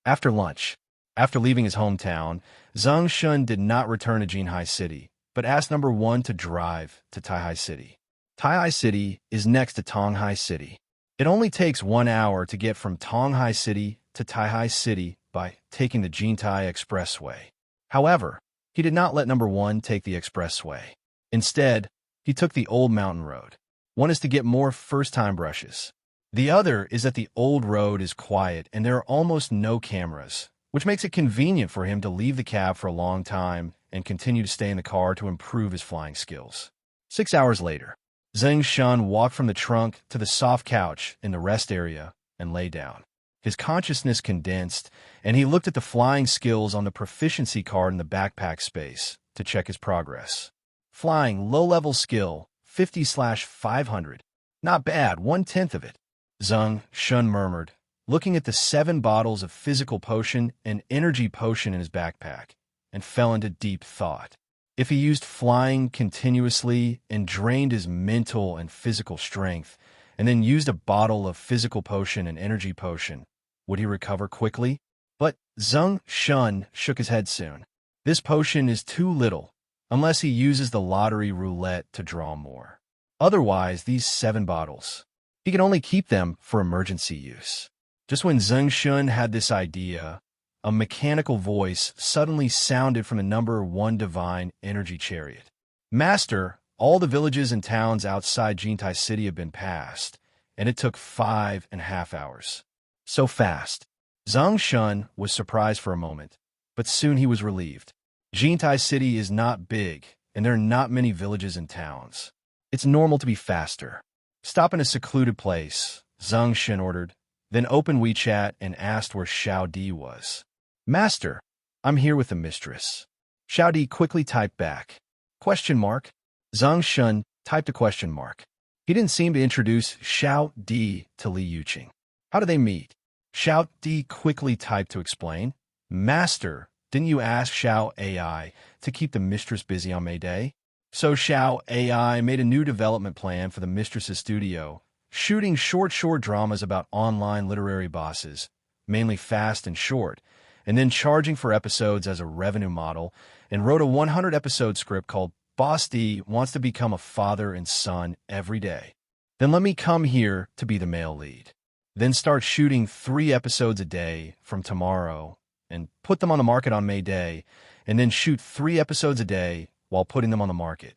After lunch, after leaving his hometown, Zeng Shen did not return to Jinhai City, but asked number 1 to drive to Taihai City. Taihai City is next to Tonghai City. It only takes 1 hour to get from Tonghai City to Taihai City by taking the Jintai Expressway. However, he did not let number 1 take the expressway. Instead, he took the old mountain road. One is to get more first-time brushes. The other is that the old road is quiet and there are almost no cameras, which makes it convenient for him to leave the cab for a long time and continue to stay in the car to improve his flying skills. 6 hours later, Zeng Shen walked from the trunk to the soft couch in the rest area and lay down. His consciousness condensed, and he looked at the flying skills on the proficiency card in the backpack space to check his progress. Flying low-level skill, 50/500. Not bad, 1/10 of it. Zeng Shen murmured, looking at the 7 bottles of physical potion and energy potion in his backpack, and fell into deep thought. If he used flying continuously and drained his mental and physical strength, and then used a bottle of physical potion and energy potion, would he recover quickly? But Zeng Shen shook his head soon. This potion is too little, unless he uses the lottery roulette to draw more. Otherwise, these 7 bottles, he can only keep them for emergency use. Just when Zeng Shen had this idea, a mechanical voice suddenly sounded from the number 1 divine energy chariot. "Master, all the villages and towns outside Jintai City have been passed, and it took 5.5 hours. So fast. Zeng Shen was surprised for a moment, but soon he was relieved. Jintai City is not big, and there are not many villages and towns. It's normal to be faster. Stop in a secluded place, Zeng Shen ordered. then opened WeChat and asked where Xiao Di was. "Master, I'm here with the mistress." Xiao Di quickly typed back. Question mark. Zeng Shen typed a question mark. He didn't seem to introduce Xiao Di to Li Yuqing. How do they meet? Xiao Di quickly typed to explain. "Master, didn't you ask Xiao AI to keep the mistress busy on May Day?" So Xiao AI made a new development plan for the mistress's studio, shooting short dramas about online literary bosses, mainly fast and short, and then charging for episodes as a revenue model, and wrote a 100-episode script called Boss D Wants to Become a Father and Son Every Day. Then let me come here to be the male lead. Then start shooting 3 episodes a day from tomorrow and put them on the market on May Day, and then shoot 3 episodes a day while putting them on the market.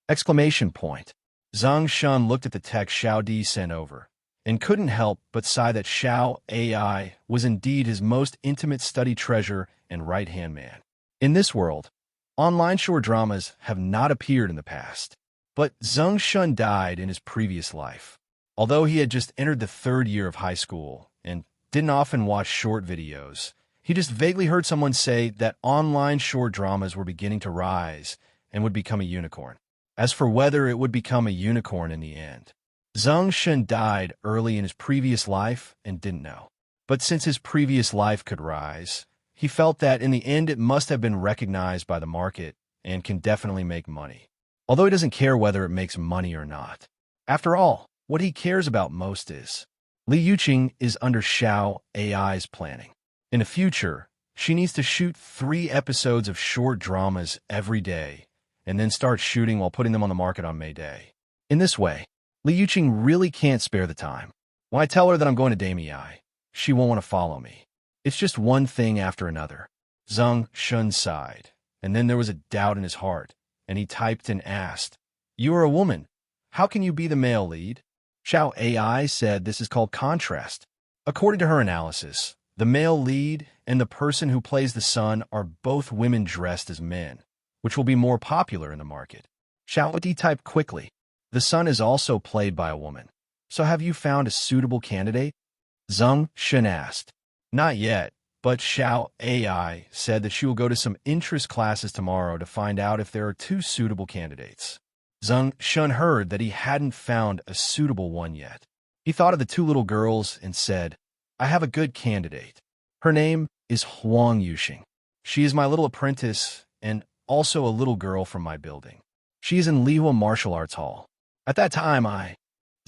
Exclamation point. Zeng Shen looked at the text Xiao Di sent over and couldn't help but sigh that Xiao AI was indeed his most intimate study treasure and right-hand man. In this world, online short dramas have not appeared in the past, but Zeng Shen died in his previous life. Although he had just entered the 3rd year of high school and didn't often watch short videos, he just vaguely heard someone say that online short dramas were beginning to rise and would become a unicorn. As for whether it would become a unicorn in the end, Zeng Shen died early in his previous life and didn't know. But since his previous life could rise, he felt that in the end it must have been recognized by the market and can definitely make money. Although he doesn't care whether it makes money or not. After all, what he cares about most is Li Yuqing is under Xiao AI's planning. In the future, she needs to shoot 3 episodes of short dramas every day and then start shooting while putting them on the market on May Day. In this way, Li Yuqing really can't spare the time. When I tell her that I'm going to Damei, she won't want to follow me. It's just one thing after another. Zeng Shen sighed, and then there was a doubt in his heart, and he typed and asked, "You are a woman. How can you be the male lead?" Xiao AI said this is called contrast. According to her analysis, the male lead and the person who plays the son are both women dressed as men, which will be more popular in the market. Xiao Di typed quickly. The son is also played by a woman. So have you found a suitable candidate? Zeng Shen asked. Not yet, but Xiao AI said that she will go to some interest classes tomorrow to find out if there are 2 suitable candidates. Zeng Shen heard that he hadn't found a suitable one yet. He thought of the 2 little girls and said, "I have a good candidate. Her name is Huang Yuxing. She is my little apprentice and also a little girl from my building. She is in Lihua Martial Arts Hall." At that time,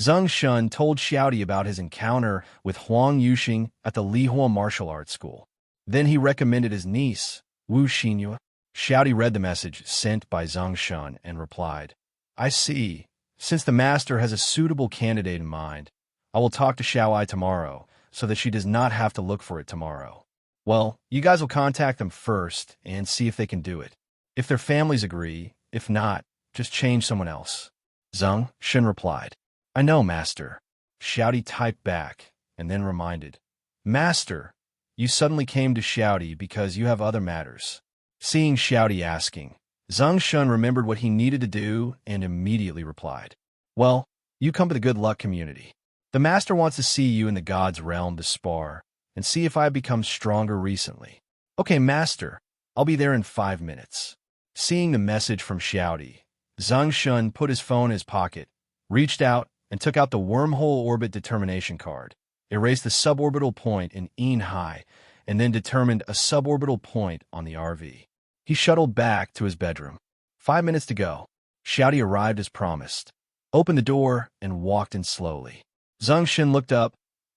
Zeng Shen told Xiaodi about his encounter with Huang Yuxing at the Lihua Martial Arts School. Then he recommended his niece, Wu Xinyue. Xiaodi read the message sent by Zeng Shen and replied, "I see. Since the master has a suitable candidate in mind, I will talk to Xiao Ai tomorrow so that she does not have to look for it tomorrow. Well, you guys will contact them first and see if they can do it. If their families agree, if not, just change someone else." Zeng Shen replied, "I know, master." Xiaodi typed back and then reminded, "Master, you suddenly came to Xiaodi because you have other matters." Seeing Xiaodi asking, Zeng Shen remembered what he needed to do and immediately replied, "Well, you come to the good luck community. The master wants to see you in the god's realm to spar and see if I have become stronger recently." "Okay, master, I'll be there in 5 minutes." Seeing the message from Xiaodi, Zeng Shen put his phone in his pocket, reached out, and took out the wormhole orbit determination card, erased the suborbital point in Enhai, and then determined a suborbital point on the RV. He shuttled back to his bedroom. 5 minutes to go. Xiaodi arrived as promised, opened the door, and walked in slowly. Zeng Shen looked up,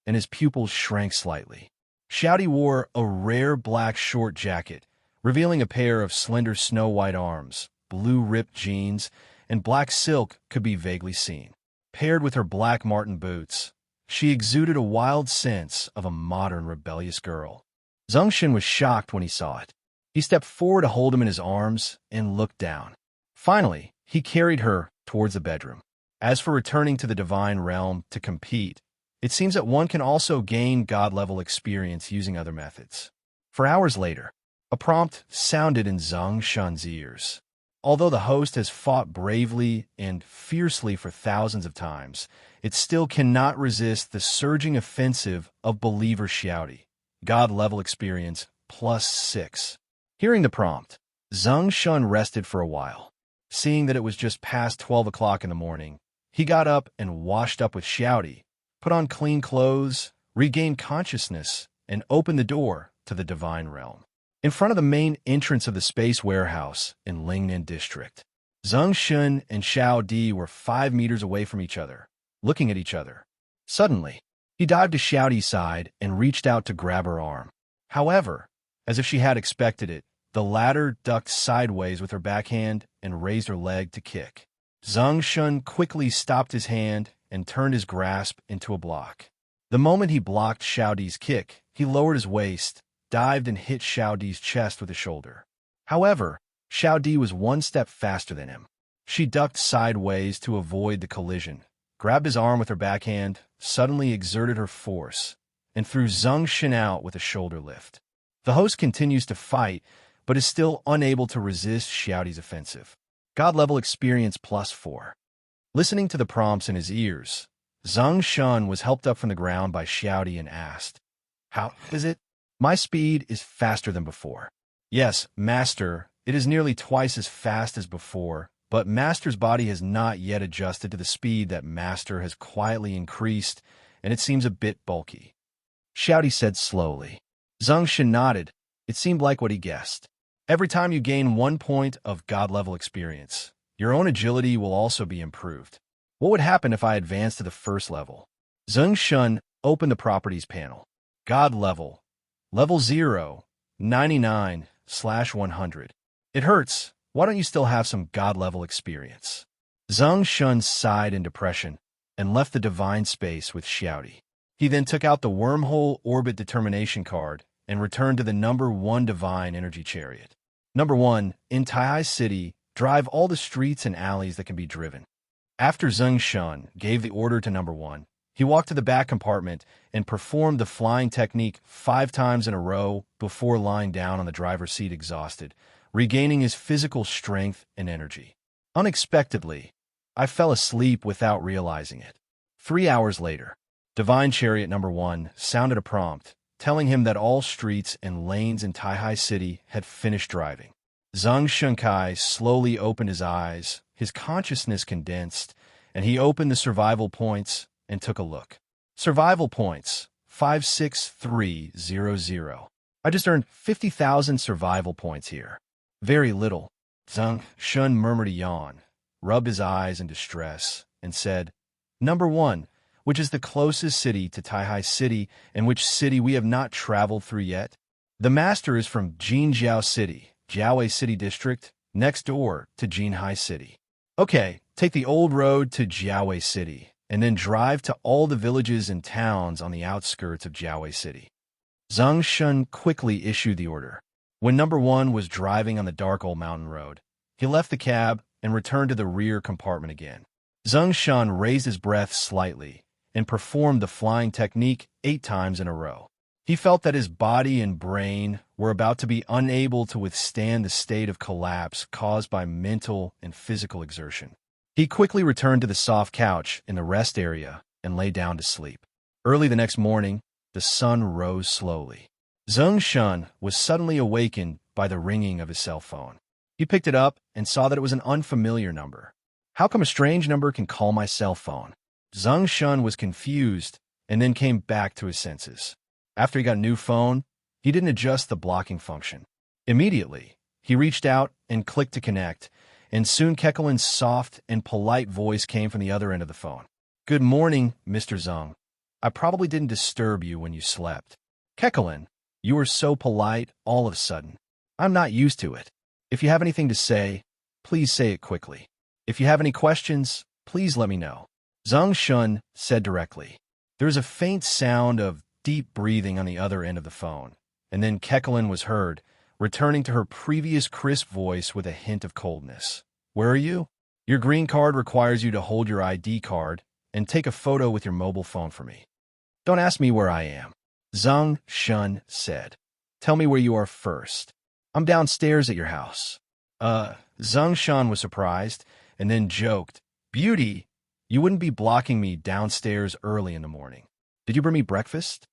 and his pupils shrank slightly. Xiaodi wore a rare black short jacket, revealing a pair of slender snow-white arms. Blue ripped jeans and black silk could be vaguely seen. Paired with her black marten boots, she exuded a wild sense of a modern rebellious girl. Zeng Shen was shocked when he saw it. He stepped forward to hold him in his arms and looked down. Finally, he carried her towards the bedroom. As for returning to the divine realm to compete, it seems that one can also gain god-level experience using other methods. For hours later, a prompt sounded in Zeng Shen's ears. Although the host has fought bravely and fiercely for thousands of times, it still cannot resist the surging offensive of Believer Xiaodi. God-level experience, +6. Hearing the prompt, Zeng Shen rested for a while. Seeing that it was just past 12 o'clock in the morning, he got up and washed up with Xiaodi, put on clean clothes, regained consciousness, and opened the door to the divine realm. In front of the main entrance of the space warehouse in Lingnan district, Zeng Shen and Xiao Di were 5 meters away from each other, looking at each other. Suddenly, he dived to Xiao Di's side and reached out to grab her arm. However, as if she had expected it, the latter ducked sideways with her backhand and raised her leg to kick. Zeng Shen quickly stopped his hand and turned his grasp into a block. The moment he blocked Xiao Di's kick, he lowered his waist, dived and hit Xiao Di's chest with his shoulder. However, Xiao Di was one step faster than him. She ducked sideways to avoid the collision, grabbed his arm with her backhand, suddenly exerted her force, and threw Zeng Shen out with a shoulder lift. The host continues to fight, but is still unable to resist Xiao Di's offensive. God-level experience +4. Listening to the prompts in his ears, Zeng Shen was helped up from the ground by Xiao Di and asked, "How is it? My speed is faster than before." "Yes, Master, it is nearly twice as fast as before, but Master's body has not yet adjusted to the speed that Master has quietly increased, and it seems a bit bulky," Xiao Di said slowly. Zeng Shen nodded. It seemed like what he guessed. Every time you gain 1 point of God-level experience, your own agility will also be improved. What would happen if I advanced to the first level? Zeng Shen opened the properties panel. God level. Level 0, 99/100. It hurts. Why don't you still have some God-level experience? Zeng Shen sighed in depression and left the divine space with Xiao Di. He then took out the wormhole orbit determination card and returned to the number 1 divine energy chariot. Number 1, in Taihai City, drive all the streets and alleys that can be driven. After Zeng Shen gave the order to number 1, he walked to the back compartment and performed the flying technique 5 times in a row before lying down on the driver's seat exhausted, regaining his physical strength and energy. Unexpectedly, I fell asleep without realizing it. 3 hours later, Divine Chariot number 1 sounded a prompt, telling him that all streets and lanes in Taihai City had finished driving. Zeng Shenkai slowly opened his eyes, his consciousness condensed, and he opened the survival points and took a look. Survival points, 56300. I just earned 50,000 survival points here. Very little. Zeng Shen murmured a yawn, rubbed his eyes in distress, and said, "Number 1, which is the closest city to Taihai City and which city we have not traveled through yet?" "The master is from Jinjiao City, Jiaowei City District, next door to Jinhai City." "Okay, take the old road to Jiaowei City, and then drive to all the villages and towns on the outskirts of Jiaowei City." Zeng Shen quickly issued the order. When number 1 was driving on the dark old mountain road, he left the cab and returned to the rear compartment again. Zeng Shen raised his breath slightly and performed the flying technique 8 times in a row. He felt that his body and brain were about to be unable to withstand the state of collapse caused by mental and physical exertion. He quickly returned to the soft couch in the rest area and lay down to sleep. Early the next morning, the sun rose slowly. Zeng Shen was suddenly awakened by the ringing of his cell phone. He picked it up and saw that it was an unfamiliar number. How come a strange number can call my cell phone? Zeng Shen was confused and then came back to his senses. After he got a new phone, he didn't adjust the blocking function. Immediately, he reached out and clicked to connect, and soon Kekelin's soft and polite voice came from the other end of the phone. "Good morning, Mr. Zeng. I probably didn't disturb you when you slept." "Kekelin, you were so polite all of a sudden. I'm not used to it. If you have anything to say, please say it quickly. If you have any questions, please let me know," Zeng Shen said directly. There was a faint sound of deep breathing on the other end of the phone, and then Kekelin was heard, returning to her previous crisp voice with a hint of coldness. "Where are you? Your green card requires you to hold your ID card and take a photo with your mobile phone for me." "Don't ask me where I am," Zeng Shen said. "Tell me where you are first." "I'm downstairs at your house." Zeng Shen was surprised, and then joked, "Beauty, you wouldn't be blocking me downstairs early in the morning. Did you bring me breakfast?"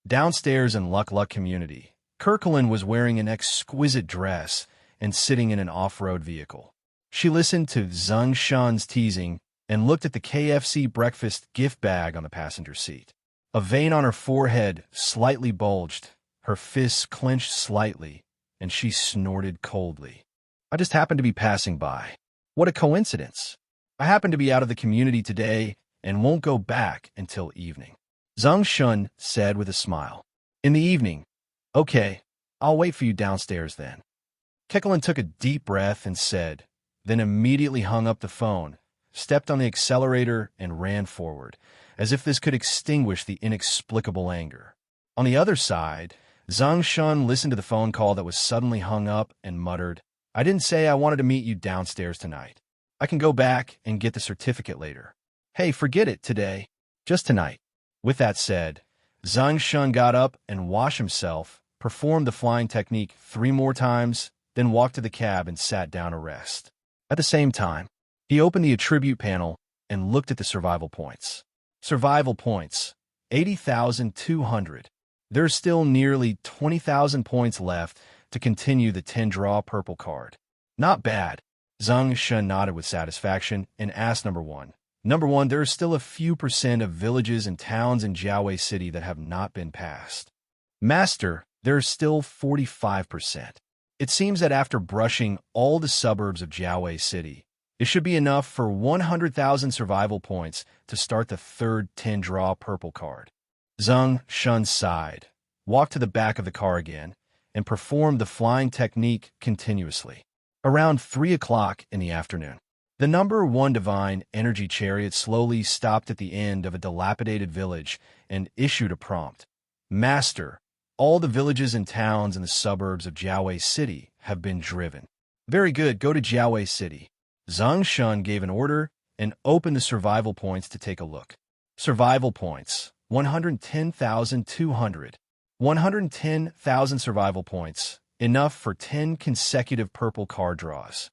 Downstairs in Luck Luck community, Kirkland was wearing an exquisite dress and sitting in an off-road vehicle. She listened to Zeng Shen's teasing and looked at the KFC breakfast gift bag on the passenger seat. A vein on her forehead slightly bulged, her fists clenched slightly, and she snorted coldly. "I just happened to be passing by. What a coincidence. I happen to be out of the community today and won't go back until evening," Zeng Shen said with a smile. "In the evening? Okay, I'll wait for you downstairs then." Kirkland took a deep breath and said, then immediately hung up the phone, stepped on the accelerator, and ran forward, as if this could extinguish the inexplicable anger. On the other side, Zeng Shen listened to the phone call that was suddenly hung up and muttered, "I didn't say I wanted to meet you downstairs tonight. I can go back and get the certificate later. Hey, forget it today. Just tonight." With that said, Zeng Shen got up and washed himself, performed the flying technique 3 more times, then walked to the cab and sat down to rest. At the same time, he opened the attribute panel and looked at the survival points. Survival points, 80,200. There's still nearly 20,000 points left to continue the 10-draw purple card. Not bad. Zeng Shen nodded with satisfaction and asked Number 1. Number 1, there are still a few % of villages and towns in Jiawei City that have not been passed. Master, there are still 45%. It seems that after brushing all the suburbs of Jiawei City, it should be enough for 100,000 survival points to start the third 10-draw purple card. Zeng Shen sighed, walked to the back of the car again, and performed the flying technique continuously. Around 3 o'clock in the afternoon, the number 1 divine energy chariot slowly stopped at the end of a dilapidated village and issued a prompt. Master, all the villages and towns in the suburbs of Jiawei City have been driven. Very good, go to Jiawei City. Zeng Shen gave an order and opened the survival points to take a look. Survival points, 110,200. 110,000 survival points, enough for 10 consecutive purple card draws.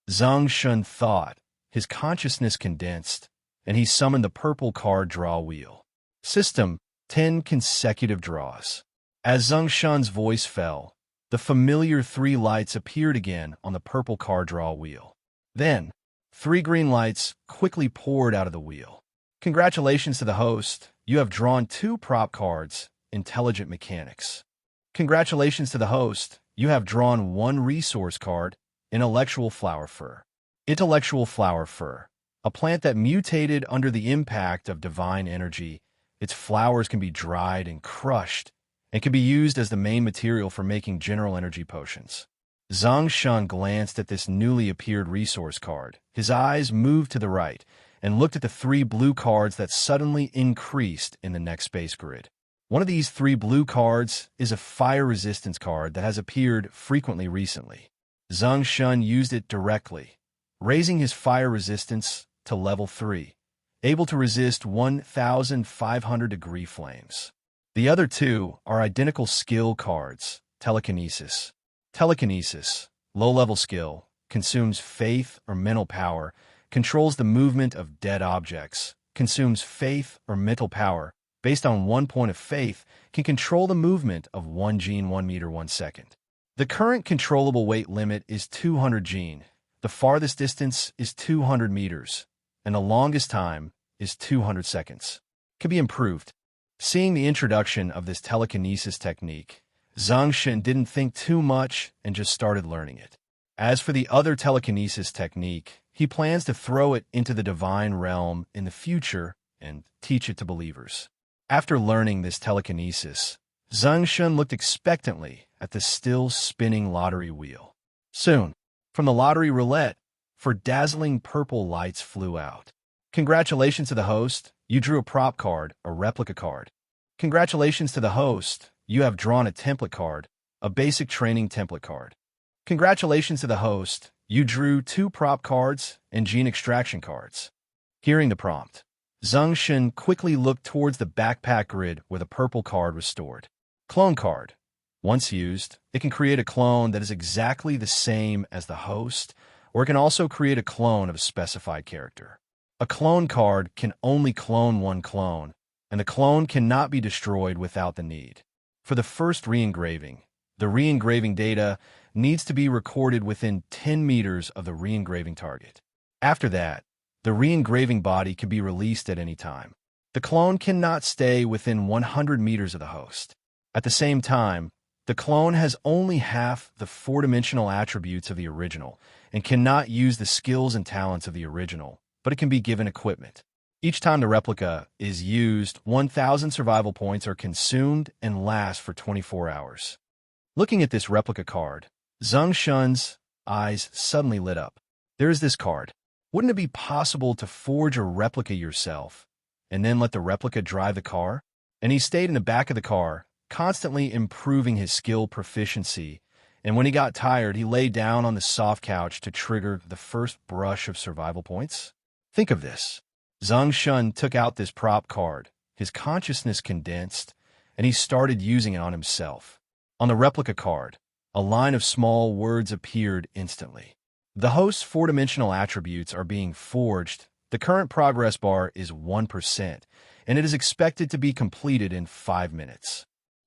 Zeng Shen thought, his consciousness condensed, and he summoned the purple card draw wheel. System, 10 consecutive draws. As Zeng Shen's voice fell, the familiar 3 lights appeared again on the purple card draw wheel. Then, 3 green lights quickly poured out of the wheel. Congratulations to the host, you have drawn 2 prop cards, Intelligent Mechanics. Congratulations to the host, you have drawn 1 resource card, Intellectual Flower Fur. Intellectual Flower Fur, a plant that mutated under the impact of divine energy. Its flowers can be dried and crushed, and can be used as the main material for making general energy potions. Zeng Shen glanced at this newly appeared resource card. His eyes moved to the right and looked at the 3 blue cards that suddenly increased in the next space grid. One of these 3 blue cards is a fire resistance card that has appeared frequently recently. Zeng Shen used it directly, raising his fire resistance to level 3, able to resist 1,500-degree flames. The other 2 are identical skill cards, Telekinesis. Telekinesis, low-level skill, consumes faith or mental power, controls the movement of dead objects, consumes faith or mental power, based on 1 point of faith, can control the movement of 1 gene 1 meter 1 second. The current controllable weight limit is 200 gene, the farthest distance is 200 meters, and the longest time is 200 seconds. Can be improved. Seeing the introduction of this telekinesis technique, Zeng Shen didn't think too much and just started learning it. As for the other telekinesis technique, he plans to throw it into the divine realm in the future and teach it to believers. After learning this telekinesis, Zeng Shen looked expectantly at the still spinning lottery wheel. Soon, from the lottery roulette, 4 dazzling purple lights flew out. Congratulations to the host, you drew a prop card, a replica card. Congratulations to the host, you have drawn a template card, a basic training template card. Congratulations to the host, you drew 2 prop cards and gene extraction cards. Hearing the prompt, Zeng Shen quickly looked towards the backpack grid where the purple card was stored. Clone card. Once used, it can create a clone that is exactly the same as the host, or it can also create a clone of a specified character. A clone card can only clone one clone, and the clone cannot be destroyed without the need. For the first re-engraving, the re-engraving data needs to be recorded within 10 meters of the re-engraving target. After that, the re-engraving body can be released at any time. The clone cannot stay within 100 meters of the host. At the same time, the clone has only half the four-dimensional attributes of the original and cannot use the skills and talents of the original, but it can be given equipment. Each time the replica is used, 1,000 survival points are consumed and last for 24 hours. Looking at this replica card, Zeng Shen's eyes suddenly lit up. There is this card. Wouldn't it be possible to forge a replica yourself and then let the replica drive the car? And he stayed in the back of the car, constantly improving his skill proficiency, and when he got tired, he lay down on the soft couch to trigger the first brush of survival points. Think of this. Zeng Shen took out this prop card, his consciousness condensed, and he started using it on himself. On the replica card, a line of small words appeared instantly. The host's four-dimensional attributes are being forged. The current progress bar is 1%, and it is expected to be completed in 5 minutes.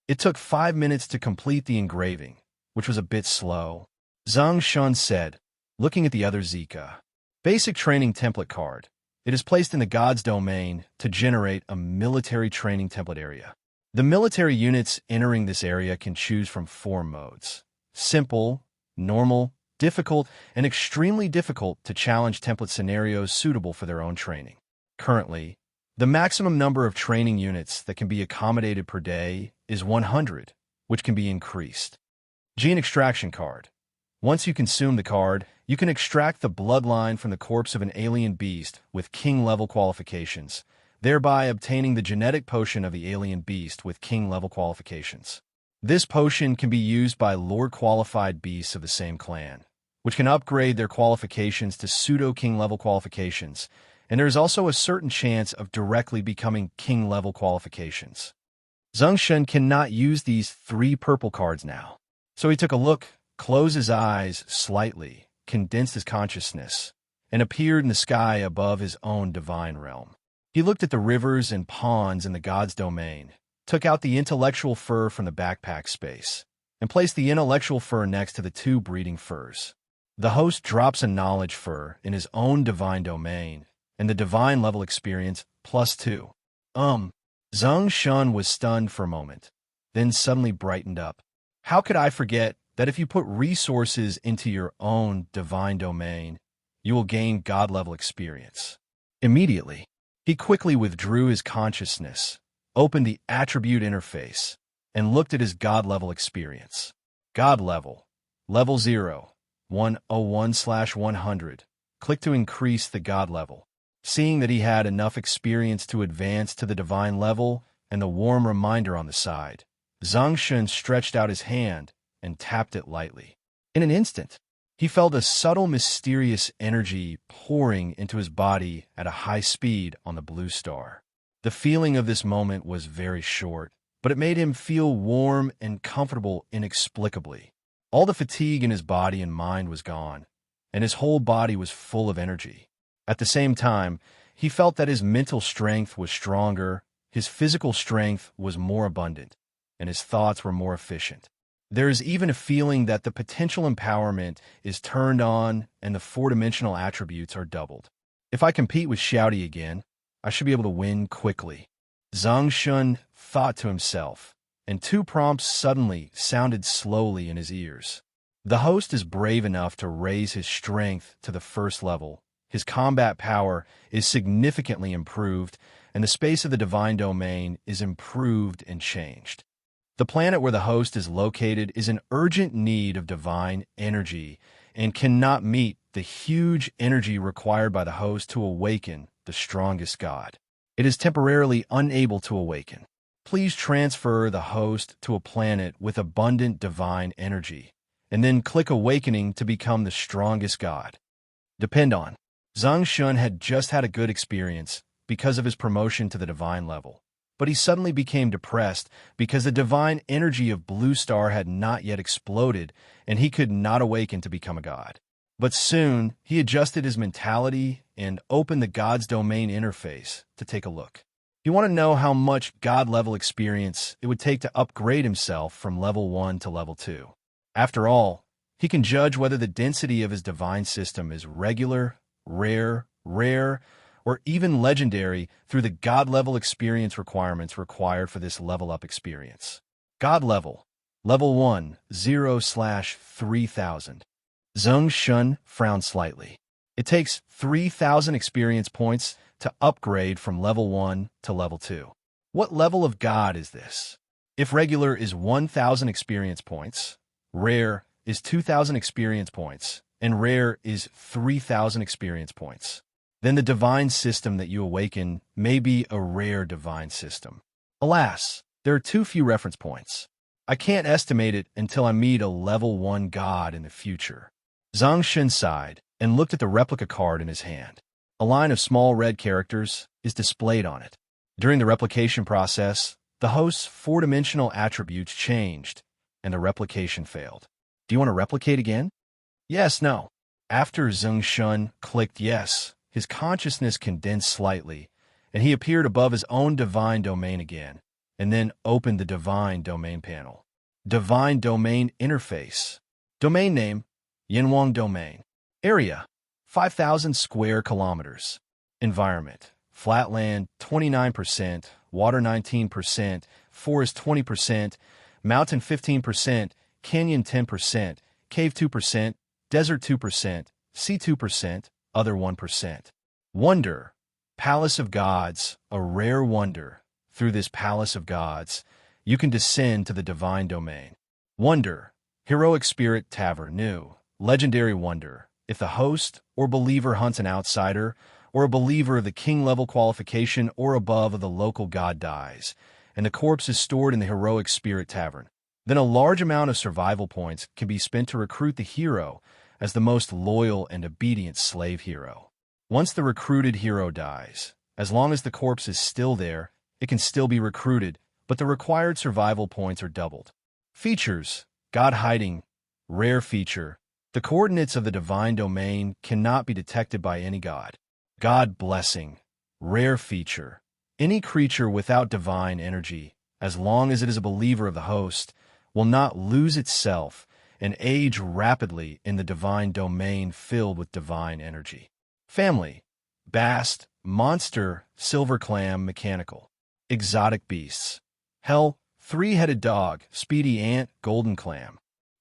It took 5 minutes to complete the engraving, which was a bit slow. Zeng Shen said, looking at the other Zika. Basic training template card. It is placed in the God's domain to generate a military training template area. The military units entering this area can choose from 4 modes: simple, normal, difficult, and extremely difficult to challenge template scenarios suitable for their own training. Currently, the maximum number of training units that can be accommodated per day is 100, which can be increased. Gene extraction card. Once you consume the card, you can extract the bloodline from the corpse of an alien beast with king-level qualifications, thereby obtaining the genetic potion of the alien beast with king-level qualifications. This potion can be used by lore-qualified beasts of the same clan, which can upgrade their qualifications to pseudo-king-level qualifications, and there is also a certain chance of directly becoming king-level qualifications. Zeng Shen cannot use these 3 purple cards now. So he took a look, closed his eyes slightly, condensed his consciousness, and appeared in the sky above his own divine realm. He looked at the rivers and ponds in the God's domain, took out the intellectual fur from the backpack space, and placed the intellectual fur next to the 2 breeding furs. The host drops a knowledge fur in his own divine domain, and the divine level experience +2. Zeng Shen was stunned for a moment, then suddenly brightened up. How could I forget that if you put resources into your own divine domain, you will gain God-level experience? Immediately, he quickly withdrew his consciousness, opened the attribute interface, and looked at his God-level experience. God level, level 0, 101/100. Click to increase the God level. Seeing that he had enough experience to advance to the divine level and the warm reminder on the side, Zeng Shen stretched out his hand and tapped it lightly. In an instant, he felt a subtle, mysterious energy pouring into his body at a high speed on the blue star. The feeling of this moment was very short, but it made him feel warm and comfortable inexplicably. All the fatigue in his body and mind was gone, and his whole body was full of energy. At the same time, he felt that his mental strength was stronger, his physical strength was more abundant, and his thoughts were more efficient. There is even a feeling that the potential empowerment is turned on and the 4-dimensional attributes are doubled. If I compete with Shouty again, I should be able to win quickly. Zeng Shen thought to himself, and 2 prompts suddenly sounded slowly in his ears. The host is brave enough to raise his strength to the 1st level. His combat power is significantly improved, and the space of the divine domain is improved and changed. The planet where the host is located is in urgent need of divine energy and cannot meet the huge energy required by the host to awaken the strongest god. It is temporarily unable to awaken. Please transfer the host to a planet with abundant divine energy, and then click Awakening to become the strongest god. Depend on. Zeng Shen had just had a good experience because of his promotion to the divine level, but he suddenly became depressed because the divine energy of Blue Star had not yet exploded and he could not awaken to become a god. But soon, he adjusted his mentality and opened the God's Domain interface to take a look. You want to know how much God-level experience it would take to upgrade himself from level 1 to level 2. After all, he can judge whether the density of his divine system is regular, rare, or even legendary through the God-level experience requirements required for this level-up experience. God level. Level 1, 0/3000. Zeng Shen frowned slightly. It takes 3,000 experience points to upgrade from level 1 to level 2. What level of God is this? If regular is 1,000 experience points, rare is 2,000 experience points, and rare is 3,000 experience points, then the divine system that you awaken may be a rare divine system. Alas, there are too few reference points. I can't estimate it until I meet a level 1 God in the future. Zeng Shen sighed and looked at the replica card in his hand. A line of small red characters is displayed on it. During the replication process, the host's four-dimensional attributes changed, and the replication failed. Do you want to replicate again? Yes, no. After Zeng Shen clicked yes, his consciousness condensed slightly, and he appeared above his own divine domain again, and then opened the divine domain panel. Divine domain interface. Domain name, Yinwang Domain. Area, 5,000 square kilometers. Environment, flatland 29%, water 19%, forest 20%, mountain 15%, canyon 10%, cave 2%, desert 2%, sea 2%, other 1%. Wonder, Palace of Gods, a rare wonder. Through this Palace of Gods, you can descend to the divine domain. Wonder, Heroic Spirit Tavern, new, legendary wonder. If the host or believer hunts an outsider, or a believer of the king-level qualification or above of the local god dies, and the corpse is stored in the Heroic Spirit Tavern, then a large amount of survival points can be spent to recruit the hero as the most loyal and obedient slave hero. Once the recruited hero dies, as long as the corpse is still there, it can still be recruited, but the required survival points are doubled. Features, God hiding, rare feature. The coordinates of the divine domain cannot be detected by any god. God blessing, rare feature. Any creature without divine energy, as long as it is a believer of the host, will not lose itself and age rapidly in the divine domain filled with divine energy. Family, Bast, monster, silver clam, mechanical. Exotic beasts. Hell, three-headed dog, speedy ant, golden clam.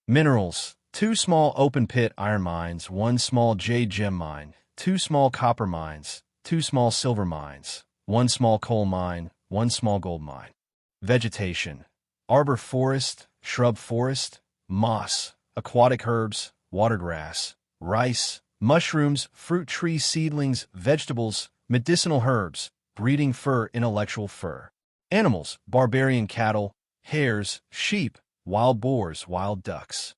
Minerals, 2 small open-pit iron mines, 1 small jade gem mine, 2 small copper mines, 2 small silver mines, 1 small coal mine, 1 small gold mine. Vegetation, arbor forest, shrub forest, moss, aquatic herbs, watergrass, rice, mushrooms, fruit tree seedlings, vegetables, medicinal herbs, breeding fur, intellectual fur. Animals, barbarian cattle, hares, sheep, wild boars, wild ducks.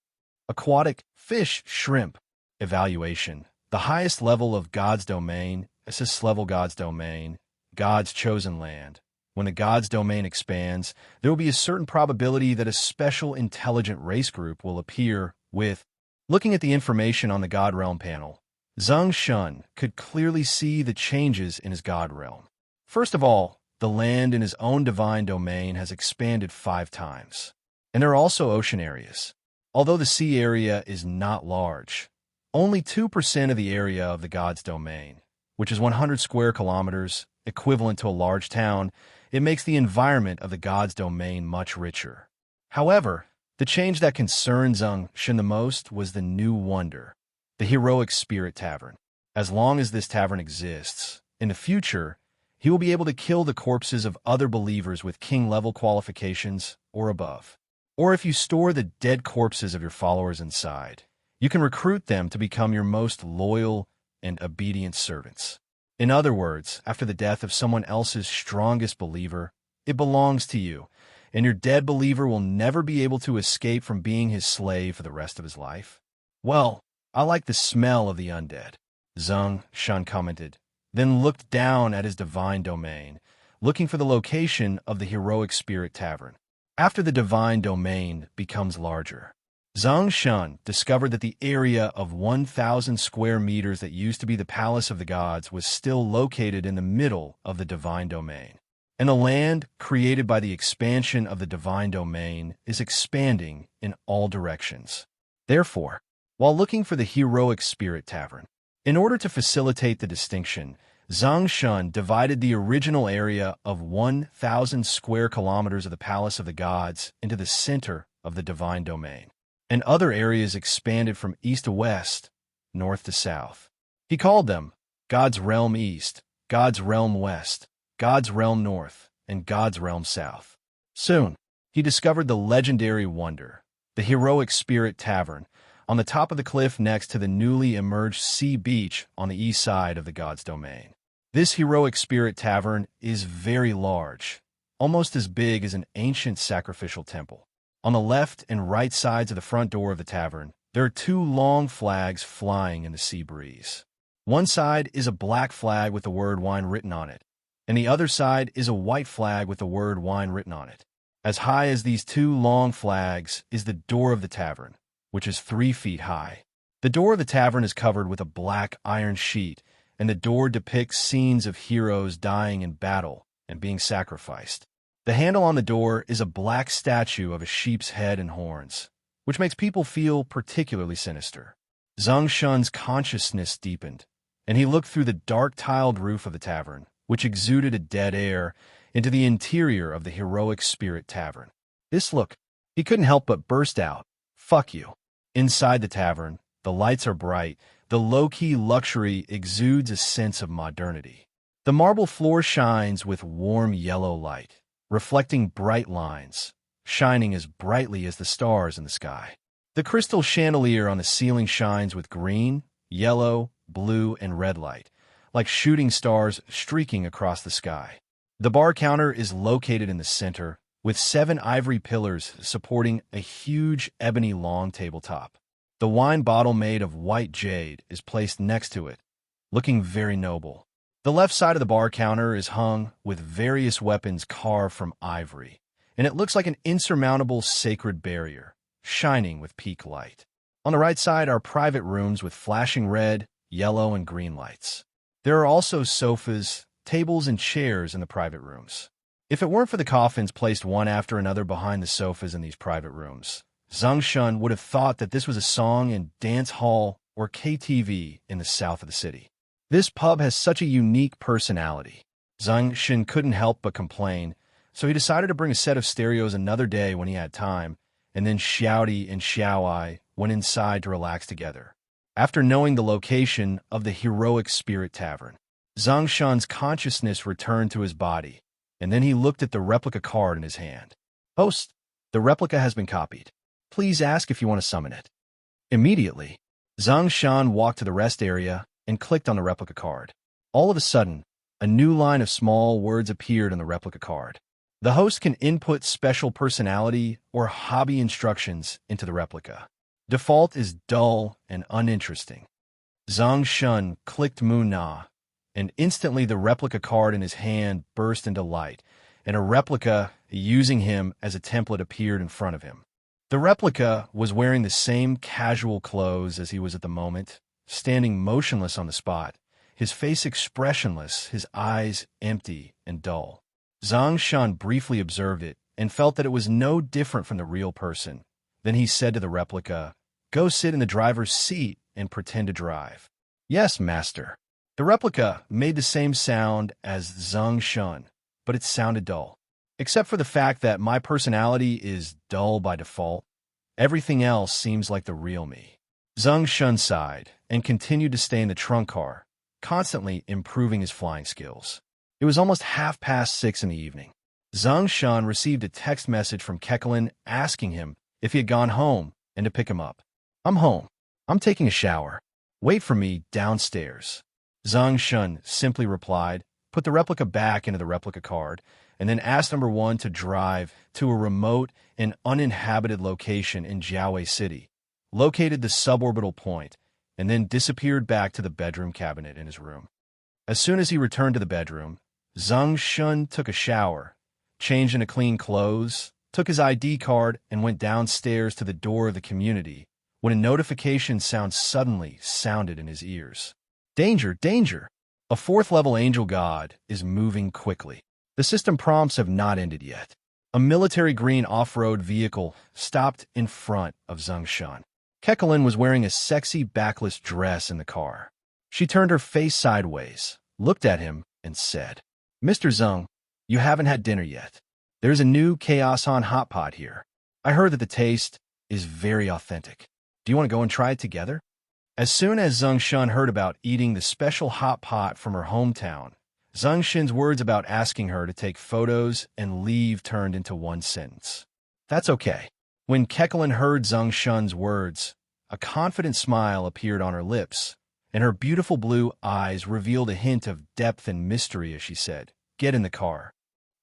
Aquatic, fish, shrimp. Evaluation, the highest level of God's domain, assist level God's domain, God's chosen land. When the God's domain expands, there will be a certain probability that a special intelligent race group will appear with. Looking at the information on the God Realm panel, Zeng Shen could clearly see the changes in his God Realm. First of all, the land in his own divine domain has expanded 5 times. And there are also ocean areas. Although the sea area is not large, only 2% of the area of the God's domain, which is 100 square kilometers, equivalent to a large town, it makes the environment of the God's domain much richer. However, the change that concerned Zeng Shen the most was the new wonder, the Heroic Spirit Tavern. As long as this tavern exists, in the future, he will be able to kill the corpses of other believers with king-level qualifications or above. Or if you store the dead corpses of your followers inside, you can recruit them to become your most loyal and obedient servants. In other words, after the death of someone else's strongest believer, it belongs to you, and your dead believer will never be able to escape from being his slave for the rest of his life. Well, I like the smell of the undead, Zeng Shen commented, then looked down at his divine domain, looking for the location of the Heroic Spirit Tavern. After the divine domain becomes larger, Zeng Shen discovered that the area of 1,000 square meters that used to be the Palace of the Gods was still located in the middle of the divine domain. And the land created by the expansion of the divine domain is expanding in all directions. Therefore, while looking for the heroic spirit tavern, in order to facilitate the distinction, Zeng Shen divided the original area of 1,000 square kilometers of the Palace of the Gods into the center of the divine domain, and other areas expanded from east to west, north to south. He called them God's Realm East, God's Realm West, God's Realm North, and God's Realm South. Soon, he discovered the legendary wonder, the heroic spirit tavern, on the top of the cliff next to the newly emerged sea beach on the east side of the God's domain. This heroic spirit tavern is very large, almost as big as an ancient sacrificial temple. On the left and right sides of the front door of the tavern, there are two long flags flying in the sea breeze. One side is a black flag with the word wine written on it, and the other side is a white flag with the word wine written on it. As high as these two long flags is the door of the tavern, which is 3 feet high. The door of the tavern is covered with a black iron sheet, and the door depicts scenes of heroes dying in battle and being sacrificed. The handle on the door is a black statue of a sheep's head and horns, which makes people feel particularly sinister. Zeng Shen's consciousness deepened, and he looked through the dark tiled roof of the tavern, which exuded a dead air, into the interior of the heroic spirit tavern. This look, he couldn't help but burst out, "Fuck you." Inside the tavern, the lights are bright, the low-key luxury exudes a sense of modernity. The marble floor shines with warm yellow light, reflecting bright lines, shining as brightly as the stars in the sky. The crystal chandelier on the ceiling shines with green, yellow, blue, and red light, like shooting stars streaking across the sky. The bar counter is located in the center, with 7 ivory pillars supporting a huge ebony long tabletop. The wine bottle made of white jade is placed next to it, looking very noble. The left side of the bar counter is hung with various weapons carved from ivory, and it looks like an insurmountable sacred barrier, shining with peak light. On the right side are private rooms with flashing red, yellow, and green lights. There are also sofas, tables, and chairs in the private rooms. If it weren't for the coffins placed one after another behind the sofas in these private rooms, Zeng Shen would have thought that this was a song and dance hall or KTV in the south of the city. This pub has such a unique personality. Zeng Shen couldn't help but complain, so he decided to bring a set of stereos another day when he had time, and then Xiaodi and Xiaoi went inside to relax together. After knowing the location of the heroic spirit tavern, Zeng Shen's consciousness returned to his body, and then he looked at the replica card in his hand. "Host, the replica has been copied. Please ask if you want to summon it." Immediately, Zeng Shen walked to the rest area and clicked on the replica card. All of a sudden, a new line of small words appeared on the replica card. The host can input special personality or hobby instructions into the replica. Default is dull and uninteresting. Zeng Shen clicked Mu Na, and instantly the replica card in his hand burst into light, and a replica using him as a template appeared in front of him. The replica was wearing the same casual clothes as he was at the moment, standing motionless on the spot, his face expressionless, his eyes empty and dull. Zeng Shen briefly observed it and felt that it was no different from the real person. Then he said to the replica, "Go sit in the driver's seat and pretend to drive." "Yes, master." The replica made the same sound as Zeng Shen, but it sounded dull. "Except for the fact that my personality is dull by default, everything else seems like the real me." Zeng Shen sighed and continued to stay in the trunk car, constantly improving his flying skills. It was almost 6:30 in the evening. Zeng Shen received a text message from Kekelin asking him if he had gone home and to pick him up. "I'm home. I'm taking a shower. Wait for me downstairs." Zeng Shen simply replied, put the replica back into the replica card, and then asked number 1 to drive to a remote and uninhabited location in Jiaowei City, located the suborbital point, and then disappeared back to the bedroom cabinet in his room. As soon as he returned to the bedroom, Zeng Shen took a shower, changed into clean clothes, took his ID card, and went downstairs to the door of the community when a notification sound suddenly sounded in his ears. Danger, danger! A fourth-level angel god is moving quickly. The system prompts have not ended yet. A military green off-road vehicle stopped in front of Zeng Shen. Kekelin was wearing a sexy backless dress in the car. She turned her face sideways, looked at him, and said, "Mr. Zeng, you haven't had dinner yet. There's a new Chaos on hot pot here. I heard that the taste is very authentic. Do you want to go and try it together?" As soon as Zeng Shen heard about eating the special hot pot from her hometown, Zeng Shen's words about asking her to take photos and leave turned into one sentence. "That's okay." When Kekelin heard Zeng Shen's words, a confident smile appeared on her lips, and her beautiful blue eyes revealed a hint of depth and mystery as she said, "Get in the car."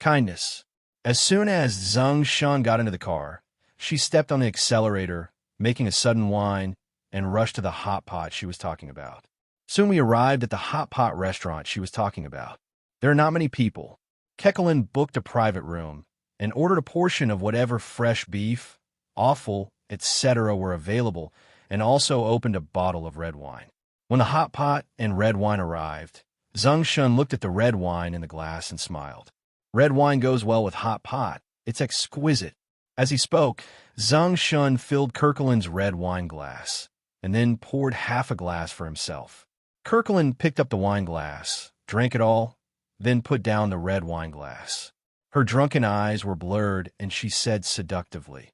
Kindness. As soon as Zeng Shen got into the car, she stepped on the accelerator, making a sudden whine, and rushed to the hot pot she was talking about. Soon we arrived at the hot pot restaurant she was talking about. There are not many people. Kekelin booked a private room and ordered a portion of whatever fresh beef, offal, etc. were available, and also opened a bottle of red wine. When the hot pot and red wine arrived, Zeng Shen looked at the red wine in the glass and smiled. "Red wine goes well with hot pot. It's exquisite." As he spoke, Zeng Shen filled Kekelin's red wine glass, and then poured half a glass for himself. Kekelin picked up the wine glass, drank it all, then put down the red wine glass. Her drunken eyes were blurred, and she said seductively,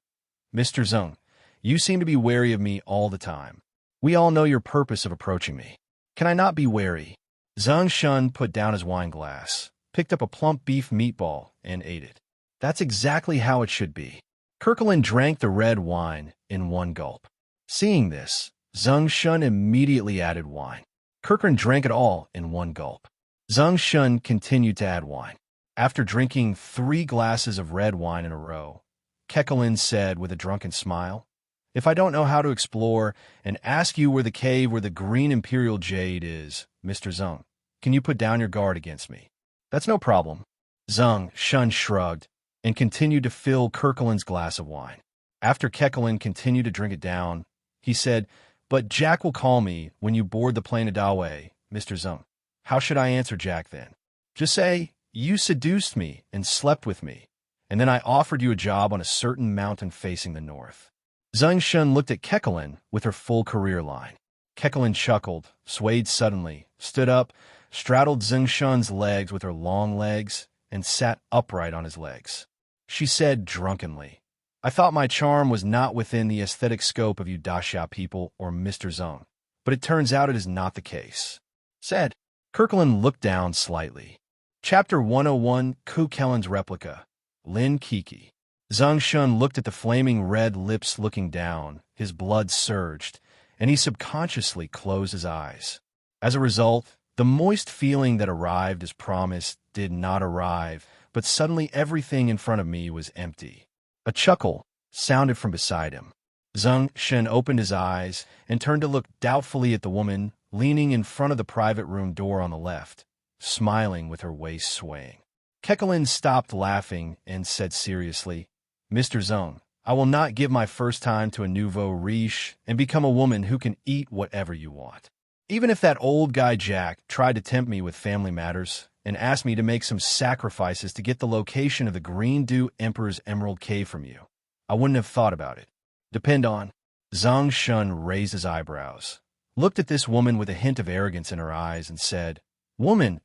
"Mr. Zeng, you seem to be wary of me all the time. We all know your purpose of approaching me. Can I not be wary?" Zeng Shen put down his wine glass, picked up a plump beef meatball, and ate it. "That's exactly how it should be." Kekelin drank the red wine in one gulp. Seeing this, Zeng Shen immediately added wine. Kekelin drank it all in one gulp. Zeng Shen continued to add wine. After drinking 3 glasses of red wine in a row, Kekelin said with a drunken smile, "If I don't know how to explore and ask you where the cave where the green imperial jade is, Mr. Zeng, can you put down your guard against me?" "That's no problem." Zeng Shen shrugged and continued to fill Kekelin's glass of wine. After Kekelin continued to drink it down, he said, "But Jack will call me when you board the plane to Dawei, Mr. Zeng. How should I answer Jack then? Just say, you seduced me and slept with me, and then I offered you a job on a certain mountain facing the north." Zeng Shen looked at Kekelin with her full career line. Kekelin chuckled, swayed suddenly, stood up, straddled Zeng Shen's legs with her long legs, and sat upright on his legs. She said drunkenly, "I thought my charm was not within the aesthetic scope of you Daxia people or Mr. Zeng, but it turns out it is not the case." Said. Kekelin looked down slightly. Chapter 101, Kekelin's Replica. Lin Kiki. Zeng Shen looked at the flaming red lips looking down, his blood surged, and he subconsciously closed his eyes. As a result, the moist feeling that arrived as promised did not arrive, but suddenly everything in front of me was empty. A chuckle sounded from beside him. Zeng Shen opened his eyes and turned to look doubtfully at the woman leaning in front of the private room door on the left, smiling with her waist swaying. Kekelin stopped laughing and said seriously, "Mr. Zeng, I will not give my first time to a nouveau riche and become a woman who can eat whatever you want. Even if that old guy Jack tried to tempt me with family matters and asked me to make some sacrifices to get the location of the Green Dew Emperor's Emerald Cave from you, I wouldn't have thought about it. Depend on." Zeng Shen raised his eyebrows, looked at this woman with a hint of arrogance in her eyes, and said, "Woman,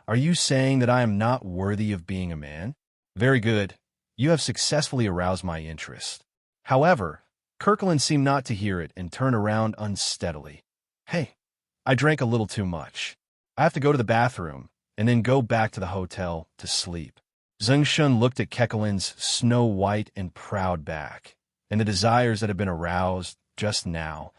are you saying that I am not worthy of being a man? Very good. You have successfully aroused my interest." However, Kekelin seemed not to hear it and turned around unsteadily. "Hey, I drank a little too much. I have to go to the bathroom and then go back to the hotel to sleep." Zeng Shen looked at Kekelin's snow-white and proud back, and the desires that had been aroused just now,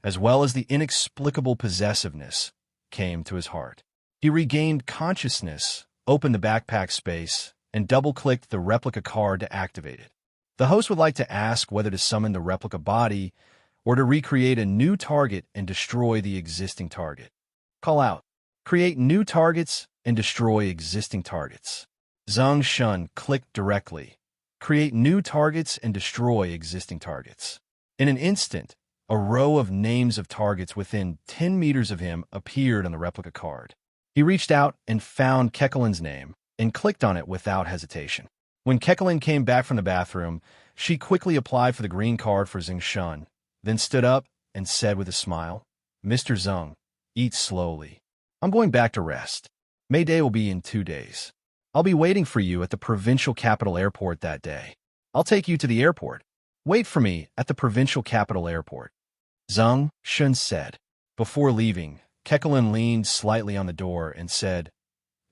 as well as the inexplicable possessiveness, came to his heart. He regained consciousness, opened the backpack space, and double-clicked the replica card to activate it. The host would like to ask whether to summon the replica body or to recreate a new target and destroy the existing target. Call out. Create new targets and destroy existing targets. Zeng Shen clicked directly. create new targets, and destroy existing targets. In an instant, a row of names of targets within 10 meters of him appeared on the replica card. He reached out and found Kekelin's name and clicked on it without hesitation. When Kekelin came back from the bathroom, she quickly applied for the green card for Zeng Shen, then stood up and said with a smile, "Mr. Zeng, eat slowly. I'm going back to rest. May Day will be in 2 days. I'll be waiting for you at the provincial capital airport that day. I'll take you to the airport. Wait for me at the provincial capital airport," Zeng Shen said. Before leaving, Kekelin leaned slightly on the door and said,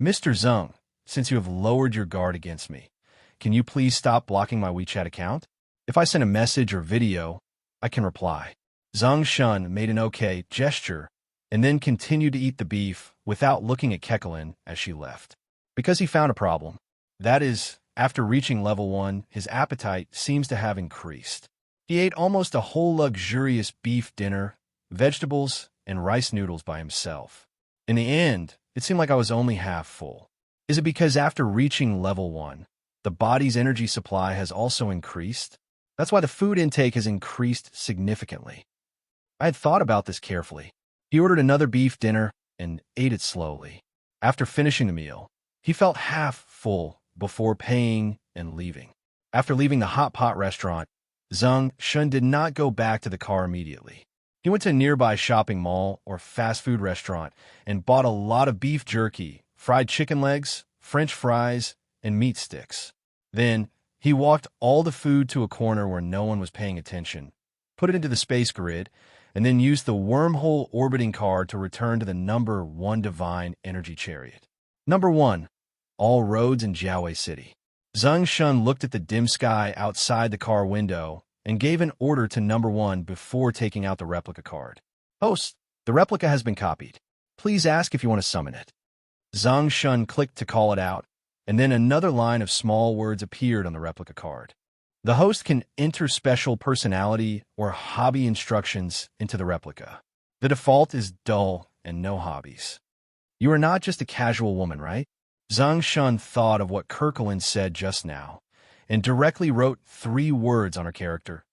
"Mr. Zeng, since you have lowered your guard against me, can you please stop blocking my WeChat account? If I send a message or video, I can reply." Zeng Shen made an okay gesture and then continued to eat the beef without looking at Kekelin as she left. Because he found a problem. That is, after reaching level 1, his appetite seems to have increased. He ate almost a whole luxurious beef dinner, vegetables, and rice noodles by himself. In the end, it seemed like I was only half full. Is it because after reaching level 1, the body's energy supply has also increased? That's why the food intake has increased significantly. I had thought about this carefully. He ordered another beef dinner and ate it slowly. After finishing the meal, he felt half full before paying and leaving. After leaving the hot pot restaurant, Zeng Shen did not go back to the car immediately. He went to a nearby shopping mall or fast food restaurant and bought a lot of beef jerky, fried chicken legs, French fries, and meat sticks. Then, he walked all the food to a corner where no one was paying attention, put it into the space grid, and then used the wormhole orbiting card to return to the number 1 divine energy chariot. Number 1. All roads in Jiaowei City. Zeng Shen looked at the dim sky outside the car window and gave an order to number 1 before taking out the replica card. "Host, the replica has been copied. Please ask if you want to summon it." Zeng Shen clicked to call it out, and then another line of small words appeared on the replica card. The host can enter special personality or hobby instructions into the replica. The default is dull and no hobbies. "You are not just a casual woman, right?" Zeng Shen thought of what Kekelin said just now, and directly wrote 3 words on her character: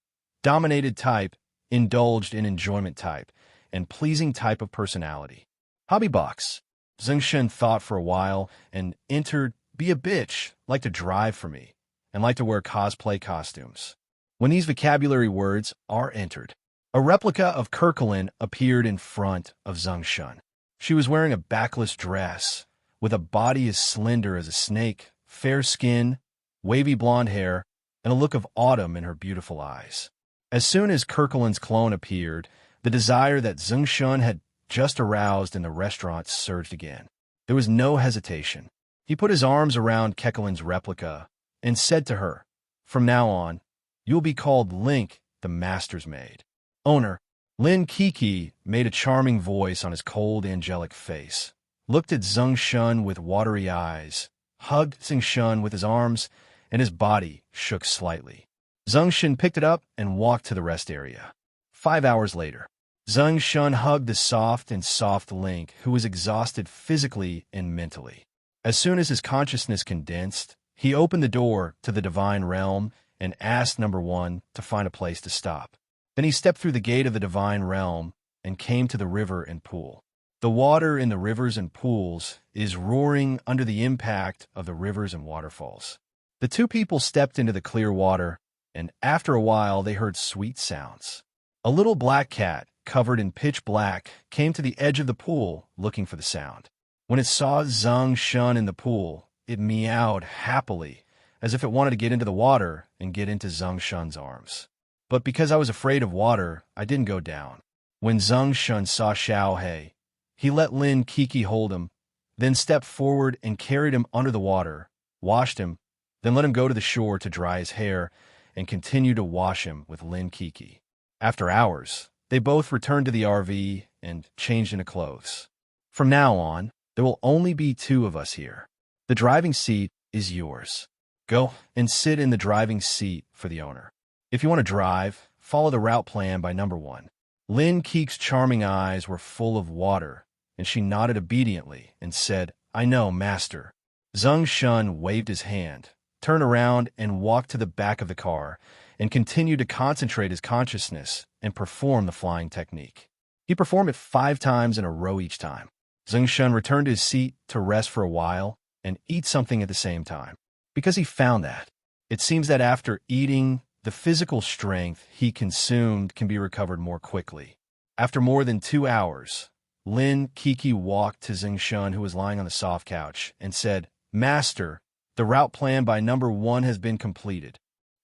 dominated type, indulged in enjoyment type, and pleasing type of personality. Hobby box. Zeng Shen thought for a while and entered be a bitch, like to drive for me, and like to wear cosplay costumes. When these vocabulary words are entered, a replica of Kekelin appeared in front of Zeng Shen. She was wearing a backless dress, with a body as slender as a snake, fair skin, wavy blonde hair, and a look of autumn in her beautiful eyes. As soon as Kekelin's clone appeared, the desire that Zeng Shen had just aroused in the restaurant surged again. There was no hesitation. He put his arms around Kekelin's replica and said to her, "From now on, you will be called Link, the Master's Maid." Owner, Lin Kiki made a charming voice on his cold, angelic face, looked at Zeng Shen with watery eyes, hugged Zeng Shen with his arms, and his body shook slightly. Zeng Shen picked it up and walked to the rest area. 5 hours later, Zeng Shen hugged the soft Link, who was exhausted physically and mentally. As soon as his consciousness condensed, he opened the door to the divine realm and asked number 1 to find a place to stop. Then he stepped through the gate of the divine realm and came to the river and pool. The water in the rivers and pools is roaring under the impact of the rivers and waterfalls. The 2 people stepped into the clear water, and after a while they heard sweet sounds. A little black cat, covered in pitch black, came to the edge of the pool looking for the sound. When it saw Zeng Shen in the pool, it meowed happily, as if it wanted to get into the water and get into Zeng Shen's arms. But because I was afraid of water, I didn't go down. When Zeng Shen saw Xiao He, he let Lin Kiki hold him, then stepped forward and carried him under the water, washed him, then let him go to the shore to dry his hair, and continued to wash him with Lin Kiki. After hours, they both returned to the RV and changed into clothes. From now on, there will only be 2 of us here. The driving seat is yours. Go and sit in the driving seat for the owner. If you want to drive, follow the route plan by number 1. Lin Kiki's charming eyes were full of water, and she nodded obediently and said, "I know, master." Zeng Shen waved his hand, turn around and walk to the back of the car, and continue to concentrate his consciousness and perform the flying technique. He performed it 5 times in a row each time. Zeng Shen returned to his seat to rest for a while and eat something at the same time, because he found that it seems that after eating, the physical strength he consumed can be recovered more quickly. After more than 2 hours, Lin Kiki walked to Zeng Shen, who was lying on the soft couch, and said, "Master, the route planned by number 1 has been completed."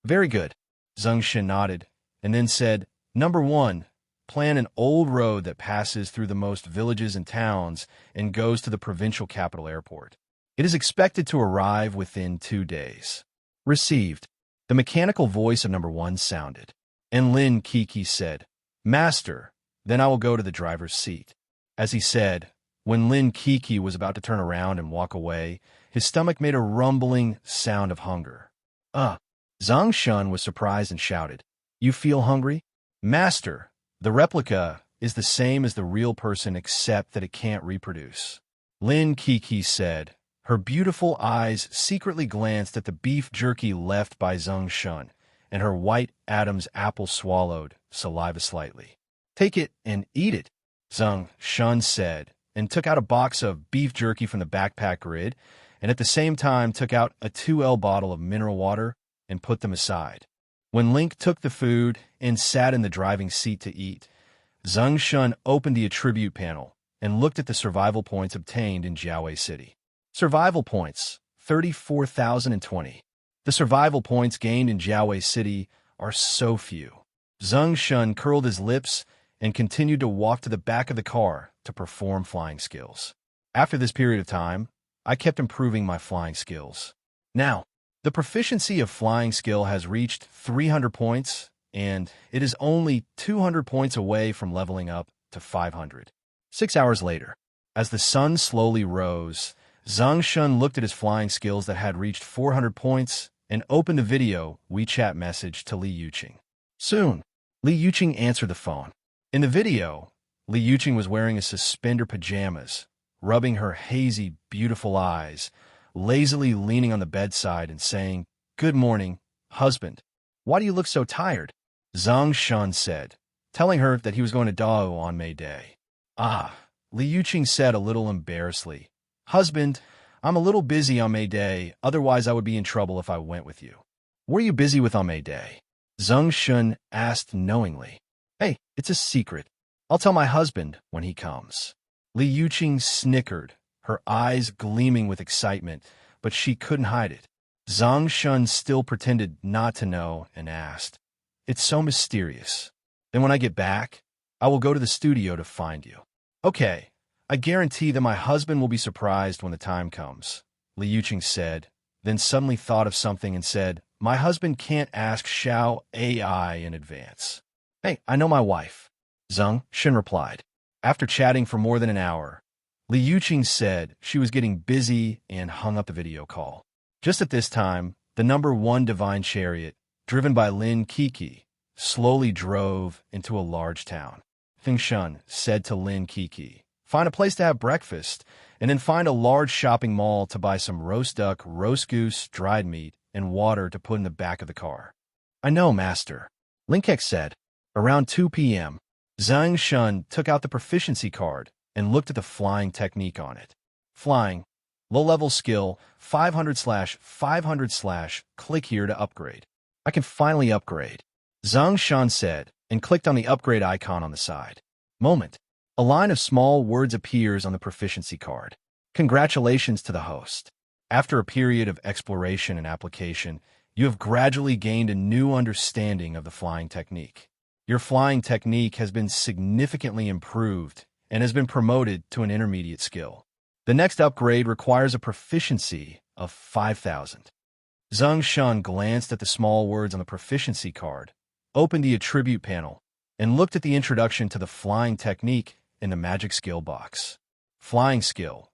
"Very good." Zeng Shen nodded, and then said, "Number 1, plan an old road that passes through the most villages and towns and goes to the provincial capital airport. It is expected to arrive within 2 days." "Received." The mechanical voice of number 1 sounded, and Lin Kiki said, "Master, then I will go to the driver's seat." As he said, when Lin Kiki was about to turn around and walk away, his stomach made a rumbling sound of hunger. Zeng Shen was surprised and shouted, "You feel hungry?" "Master, the replica is the same as the real person except that it can't reproduce." Lin Kiki said. Her beautiful eyes secretly glanced at the beef jerky left by Zeng Shen, and her white Adam's apple swallowed, saliva slightly. "Take it and eat it," Zeng Shen said, and took out a box of beef jerky from the backpack grid, and at the same time took out a 2L bottle of mineral water and put them aside. When Link took the food and sat in the driving seat to eat, Zeng Shen opened the attribute panel and looked at the survival points obtained in Jiaowei City. Survival points, 34,020. The survival points gained in Jiaowei City are so few. Zeng Shen curled his lips and continued to walk to the back of the car to perform flying skills. After this period of time, I kept improving my flying skills. Now, the proficiency of flying skill has reached 300 points, and it is only 200 points away from leveling up to 500. 6 hours later, as the sun slowly rose, Zeng Shen looked at his flying skills that had reached 400 points and opened a video WeChat message to Li Yuqing. Soon, Li Yuqing answered the phone. In the video, Li Yuqing was wearing a suspender pajamas, rubbing her hazy, beautiful eyes, lazily leaning on the bedside and saying, "Good morning, husband. Why do you look so tired?" Zeng Shen said, telling her that he was going to Dao on May Day. Li Yuqing said a little embarrassedly, "Husband, I'm a little busy on May Day, otherwise I would be in trouble if I went with you." "What are you busy with on May Day?" Zeng Shen asked knowingly. "Hey, it's a secret. I'll tell my husband when he comes." Li Yuqing snickered, her eyes gleaming with excitement, but she couldn't hide it. Zeng Shen still pretended not to know and asked, "It's so mysterious. Then when I get back, I will go to the studio to find you." "Okay, I guarantee that my husband will be surprised when the time comes," Li Yuqing said, then suddenly thought of something and said, "My husband can't ask Xiao AI in advance." "Hey, I know my wife," Zeng Shen replied. After chatting for more than an hour, Li Yuqing said she was getting busy and hung up the video call. Just at this time, the number 1 divine chariot, driven by Lin Kiki, slowly drove into a large town. Zeng Shen said to Lin Kiki, "Find a place to have breakfast, and then find a large shopping mall to buy some roast duck, roast goose, dried meat, and water to put in the back of the car." "I know, master," Linkek said. Around 2 p.m., Zeng Shen took out the proficiency card and looked at the flying technique on it. Flying, low-level skill, 500/500/ click here to upgrade. "I can finally upgrade," Zeng Shen said, and clicked on the upgrade icon on the side. Moment. A line of small words appears on the proficiency card. "Congratulations to the host. After a period of exploration and application, you have gradually gained a new understanding of the flying technique. Your flying technique has been significantly improved and has been promoted to an intermediate skill. The next upgrade requires a proficiency of 5,000. Zeng Shen glanced at the small words on the proficiency card, opened the attribute panel, and looked at the introduction to the flying technique in the magic skill box. Flying skill,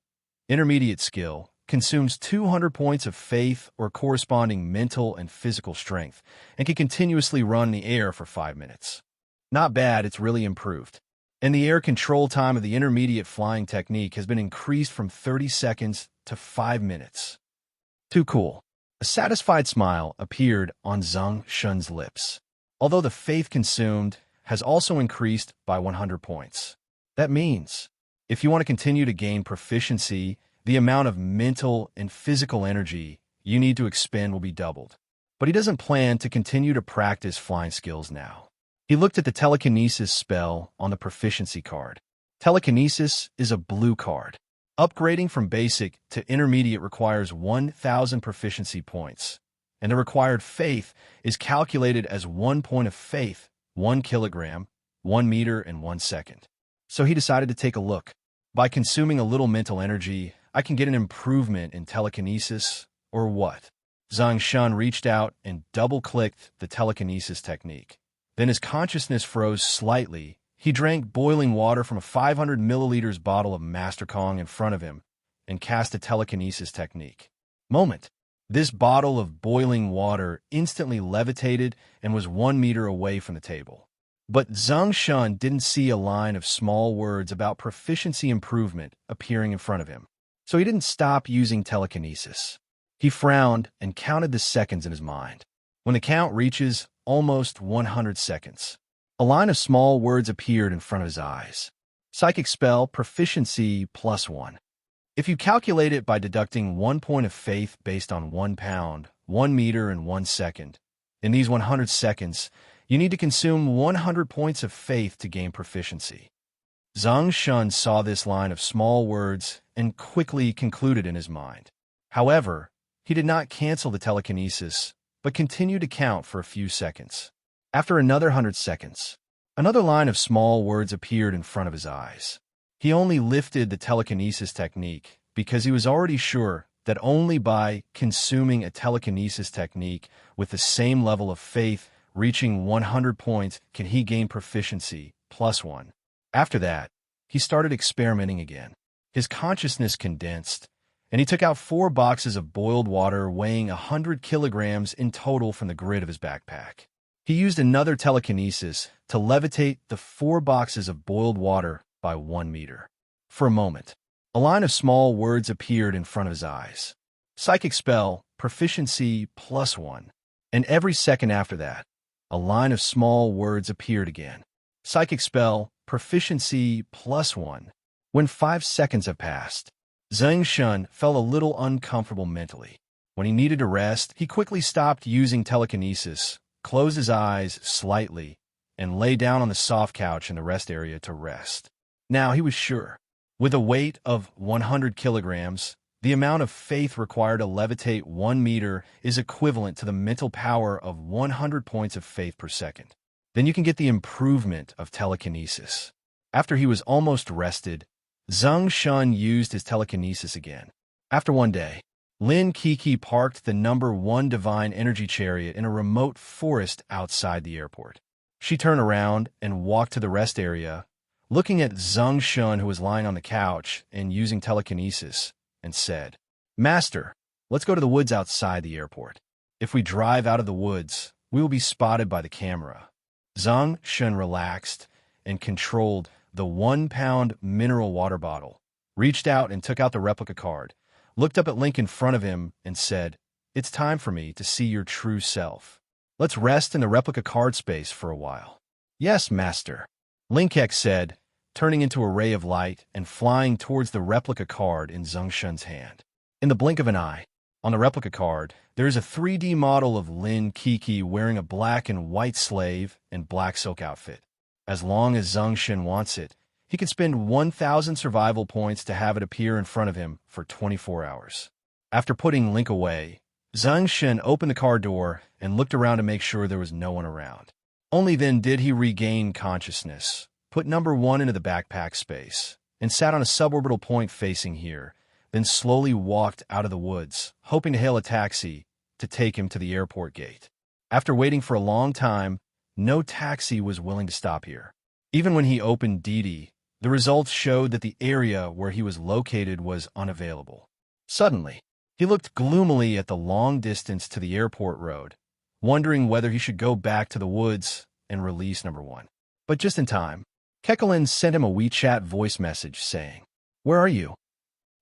intermediate skill, consumes 200 points of faith or corresponding mental and physical strength, and can continuously run in the air for 5 minutes. Not bad, it's really improved. And the air control time of the intermediate flying technique has been increased from 30 seconds to 5 minutes. Too cool. A satisfied smile appeared on Zeng Shen's lips. Although the faith consumed has also increased by 100 points. That means, if you want to continue to gain proficiency, the amount of mental and physical energy you need to expend will be doubled. But he doesn't plan to continue to practice flying skills now. He looked at the telekinesis spell on the proficiency card. Telekinesis is a blue card. Upgrading from basic to intermediate requires 1,000 proficiency points, and the required faith is calculated as 1 point of faith, 1 kilogram, 1 meter, and 1 second. So he decided to take a look. By consuming a little mental energy, I can get an improvement in telekinesis, or what? Zeng Shen reached out and double-clicked the telekinesis technique. Then his consciousness froze slightly. He drank boiling water from a 500 milliliters bottle of Master Kong in front of him and cast a telekinesis technique. Moment. This bottle of boiling water instantly levitated and was 1 meter away from the table. But Zeng Shen didn't see a line of small words about proficiency improvement appearing in front of him. So he didn't stop using telekinesis. He frowned and counted the seconds in his mind. When the count reaches almost 100 seconds, a line of small words appeared in front of his eyes. Psychic spell proficiency +1. If you calculate it by deducting 1 point of faith based on 1 pound, 1 meter, and 1 second, in these 100 seconds, you need to consume 100 points of faith to gain proficiency. Zeng Shen saw this line of small words and quickly concluded in his mind. However, he did not cancel the telekinesis, but continued to count for a few seconds. After another 100 seconds, another line of small words appeared in front of his eyes. He only lifted the telekinesis technique because he was already sure that only by consuming a telekinesis technique with the same level of faith reaching 100 points can he gain proficiency +1. After that, he started experimenting again. His consciousness condensed, and he took out 4 boxes of boiled water weighing 100 kilograms in total from the grid of his backpack. He used another telekinesis to levitate the 4 boxes of boiled water by 1 meter. For a moment, a line of small words appeared in front of his eyes. Psychic spell, proficiency +1. And every second after that, a line of small words appeared again. Psychic spell, proficiency +1. When 5 seconds have passed, Zeng Shen felt a little uncomfortable mentally. When he needed to rest, he quickly stopped using telekinesis, closed his eyes slightly, and lay down on the soft couch in the rest area to rest. Now he was sure. With a weight of 100 kilograms, the amount of faith required to levitate 1 meter is equivalent to the mental power of 100 points of faith per second. Then you can get the improvement of telekinesis. After he was almost rested, Zeng Shen used his telekinesis again. After one day, Lin Kiki parked the #1 Divine Energy Chariot in a remote forest outside the airport. She turned around and walked to the rest area, looking at Zeng Shen, who was lying on the couch and using telekinesis, and said, "Master, let's go to the woods outside the airport. If we drive out of the woods, we will be spotted by the camera." Zeng Shen relaxed and controlled the 1-pound mineral water bottle, reached out and took out the replica card, looked up at Link in front of him, and said, "It's time for me to see your true self. Let's rest in the replica card space for a while." "Yes, Master," Linkek said, turning into a ray of light and flying towards the replica card in Zeng Shen's hand. In the blink of an eye, on the replica card, there is a 3D model of Lin Kiki wearing a black and white slave and black silk outfit. As long as Zeng Shen wants it, he can spend 1,000 survival points to have it appear in front of him for 24 hours. After putting Link away, Zeng Shen opened the car door and looked around to make sure there was no one around. Only then did he regain consciousness, put #1 into the backpack space, and sat on a suborbital point facing here, then slowly walked out of the woods, hoping to hail a taxi to take him to the airport gate. After waiting for a long time, no taxi was willing to stop here. Even when he opened Didi, the results showed that the area where he was located was unavailable. Suddenly, he looked gloomily at the long distance to the airport road, wondering whether he should go back to the woods and release #1. But just in time, Kekalin sent him a WeChat voice message saying, "Where are you?"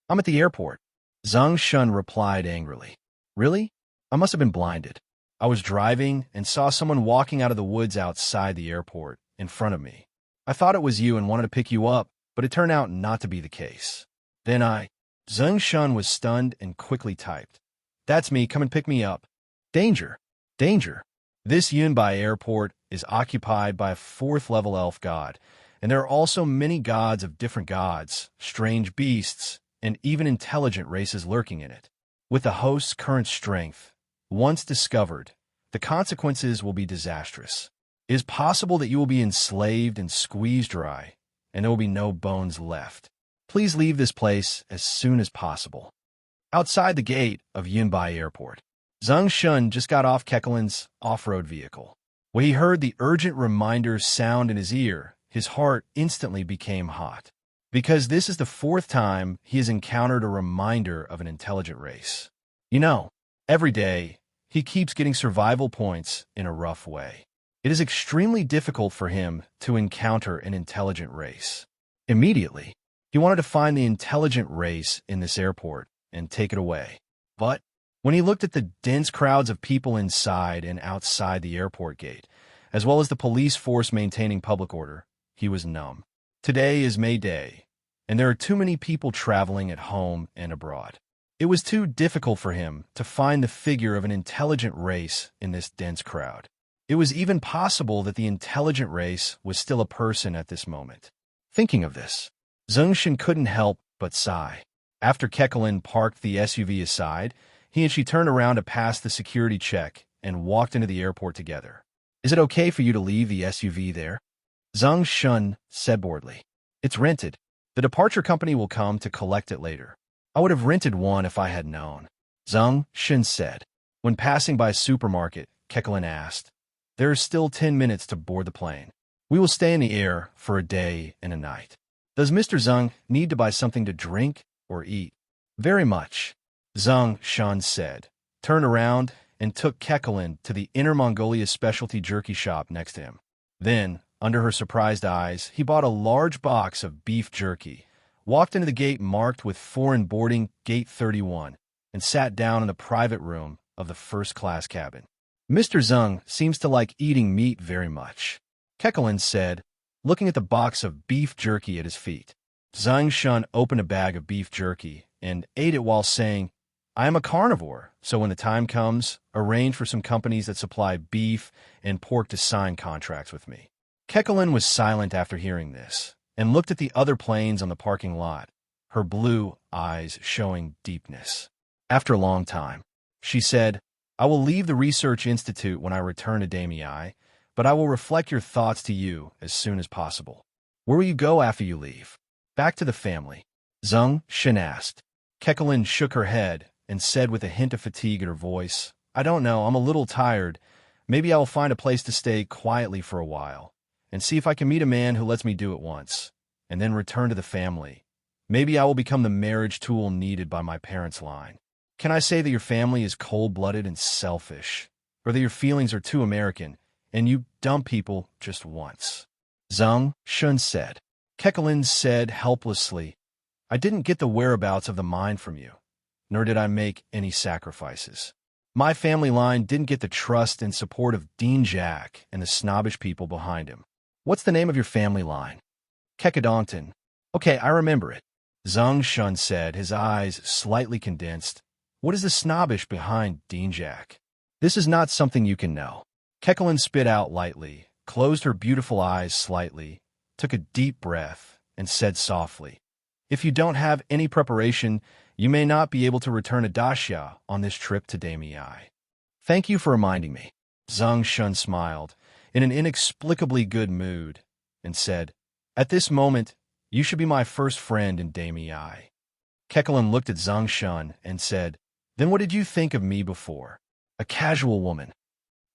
"I'm at the airport." Zeng Shen replied angrily. "Really? I must have been blinded. I was driving and saw someone walking out of the woods outside the airport in front of me. I thought it was you and wanted to pick you up, but it turned out not to be the case. Then Zeng Shen was stunned and quickly typed, "That's me, come and pick me up. Danger! Danger!" This Yunbai airport is occupied by a 4th-level elf god, and there are also many gods of different gods, strange beasts, and even intelligent races lurking in it. With the host's current strength, once discovered, the consequences will be disastrous. It is possible that you will be enslaved and squeezed dry, and there will be no bones left. Please leave this place as soon as possible. Outside the gate of Yunbai Airport, Zeng Shen just got off Kekelin's off-road vehicle. When he heard the urgent reminder sound in his ear, his heart instantly became hot. Because this is the 4th time he has encountered a reminder of an intelligent race. You know, every day, he keeps getting survival points in a rough way. It is extremely difficult for him to encounter an intelligent race. Immediately, he wanted to find the intelligent race in this airport and take it away. But when he looked at the dense crowds of people inside and outside the airport gate, as well as the police force maintaining public order, he was numb. Today is May Day, and there are too many people traveling at home and abroad. It was too difficult for him to find the figure of an intelligent race in this dense crowd. It was even possible that the intelligent race was still a person at this moment. Thinking of this, Zeng Shen couldn't help but sigh. After Kekelin parked the SUV aside, he and she turned around to pass the security check and walked into the airport together. "Is it okay for you to leave the SUV there?" Zeng Shen said boredly. "It's rented. The departure company will come to collect it later. I would have rented one if I had known," Zeng Shen said. When passing by a supermarket, Kekelin asked, "There is still 10 minutes to board the plane. We will stay in the air for a day and a night. Does Mr. Zeng need to buy something to drink or eat?" "Very much," Zeng Shen said, turned around and took Kekelin to the Inner Mongolia specialty jerky shop next to him. Then, under her surprised eyes, he bought a large box of beef jerky, walked into the gate marked with foreign boarding Gate 31, and sat down in the private room of the first-class cabin. "Mr. Zeng seems to like eating meat very much," Kekelin said, looking at the box of beef jerky at his feet. Zeng Shen opened a bag of beef jerky and ate it while saying, "I am a carnivore, so when the time comes, arrange for some companies that supply beef and pork to sign contracts with me." Kekelin was silent after hearing this, and looked at the other planes on the parking lot, her blue eyes showing deepness. After a long time, she said, "I will leave the research institute when I return to Damei, but I will reflect your thoughts to you as soon as possible." "Where will you go after you leave?" "Back to the family," Zeng Shen asked. Kekelin shook her head and said with a hint of fatigue in her voice, "I don't know, I'm a little tired. Maybe I will find a place to stay quietly for a while, and see if I can meet a man who lets me do it once, and then return to the family. Maybe I will become the marriage tool needed by my parents' line. Can I say that your family is cold-blooded and selfish, or that your feelings are too American, and you dump people just once?" Zeng Shen said. Kekelin said helplessly, "I didn't get the whereabouts of the mine from you, nor did I make any sacrifices. My family line didn't get the trust and support of Dean Jack and the snobbish people behind him." "What's the name of your family line?" "Kekadongton." "Okay, I remember it," Zeng Shen said, his eyes slightly condensed. "What is the snobbish behind Dean Jack?" "This is not something you can know." Kekelin spit out lightly, closed her beautiful eyes slightly, took a deep breath, and said softly, "If you don't have any preparation, you may not be able to return to Daxia on this trip to Damei. Thank you for reminding me." Zeng Shen smiled, in an inexplicably good mood, and said, "At this moment, you should be my first friend in Damei." Kekelin looked at Zeng Shen and said, "Then what did you think of me before? A casual woman?"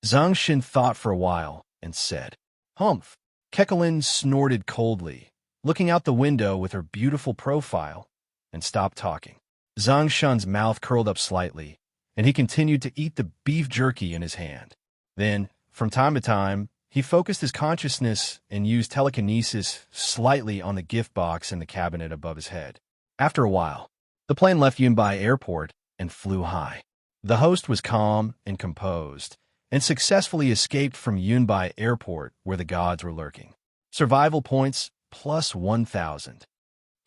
Zeng Shen thought for a while and said, "Humph." Kekelin snorted coldly, looking out the window with her beautiful profile, and stopped talking. Zeng Shen's mouth curled up slightly, and he continued to eat the beef jerky in his hand. Then, from time to time, he focused his consciousness and used telekinesis slightly on the gift box in the cabinet above his head. After a while, the plane left Yunbai Airport and flew high. The host was calm and composed, and successfully escaped from Yunbai Airport where the gods were lurking. Survival points plus 1,000.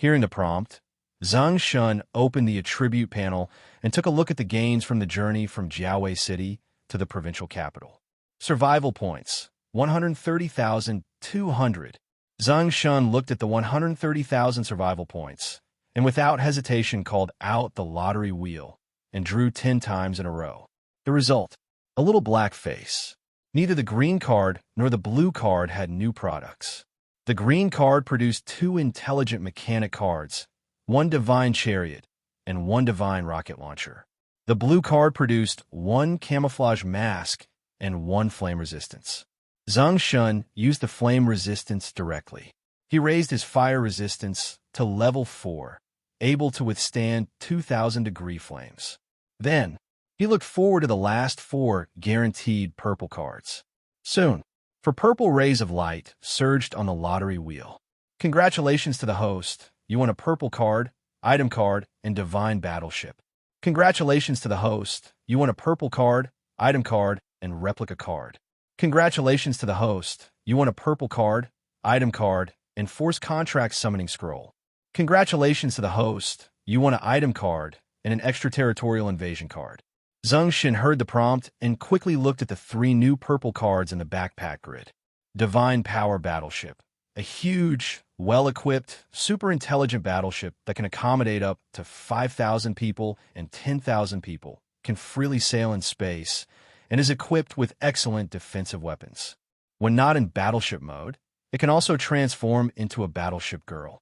Hearing the prompt, Zeng Shen opened the attribute panel and took a look at the gains from the journey from Jiaowei City to the provincial capital. Survival points 130,200. Zeng Shen looked at the 130,000 survival points and without hesitation called out the lottery wheel and drew 10 times in a row. The result, a little black face. Neither the green card nor the blue card had new products. The green card produced 2 intelligent mechanic cards, 1 divine chariot, and 1 divine rocket launcher. The blue card produced 1 camouflage mask and 1 flame resistance. Zeng Shen used the flame resistance directly. He raised his fire resistance to level 4, able to withstand 2,000-degree flames. Then, he looked forward to the last 4 guaranteed purple cards. Soon, for purple rays of light surged on the lottery wheel. Congratulations to the host. You won a purple card, item card, and divine battleship. Congratulations to the host. You won a purple card, item card, and replica card. Congratulations to the host. You won a purple card, item card, and force contract summoning scroll. Congratulations to the host. You won an item card and an extraterritorial invasion card. Zeng Shen heard the prompt and quickly looked at the 3 new purple cards in the backpack grid. Divine Power Battleship. A huge, well-equipped, super-intelligent battleship that can accommodate up to 5,000 people and 10,000 people, can freely sail in space, and is equipped with excellent defensive weapons. When not in battleship mode, it can also transform into a battleship girl.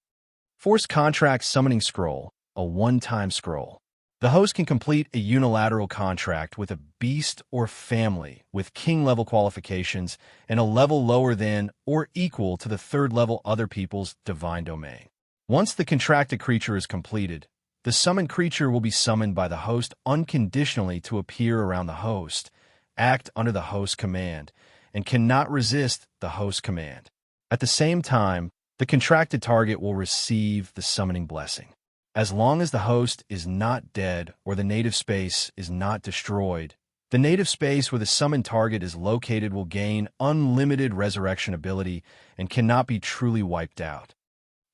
Force Contract Summoning Scroll, a one-time scroll. The host can complete a unilateral contract with a beast or family with king-level qualifications and a level lower than or equal to the 3rd level other people's divine domain. Once the contracted creature is completed, the summoned creature will be summoned by the host unconditionally to appear around the host, act under the host command, and cannot resist the host command. At the same time, the contracted target will receive the summoning blessing. As long as the host is not dead or the native space is not destroyed, the native space where the summoned target is located will gain unlimited resurrection ability and cannot be truly wiped out.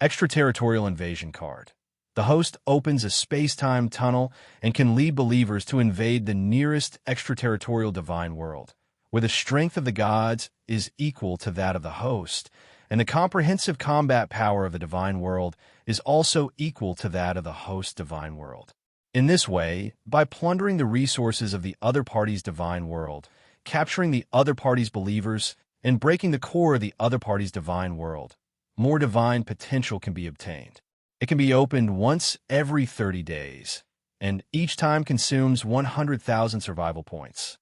Extraterritorial Invasion card. The host opens a space-time tunnel and can lead believers to invade the nearest extraterritorial divine world, where the strength of the gods is equal to that of the host, and the comprehensive combat power of the divine world is also equal to that of the host divine world. In this way, by plundering the resources of the other party's divine world, capturing the other party's believers, and breaking the core of the other party's divine world, more divine potential can be obtained. It can be opened once every 30 days, and each time consumes 100,000 survival points.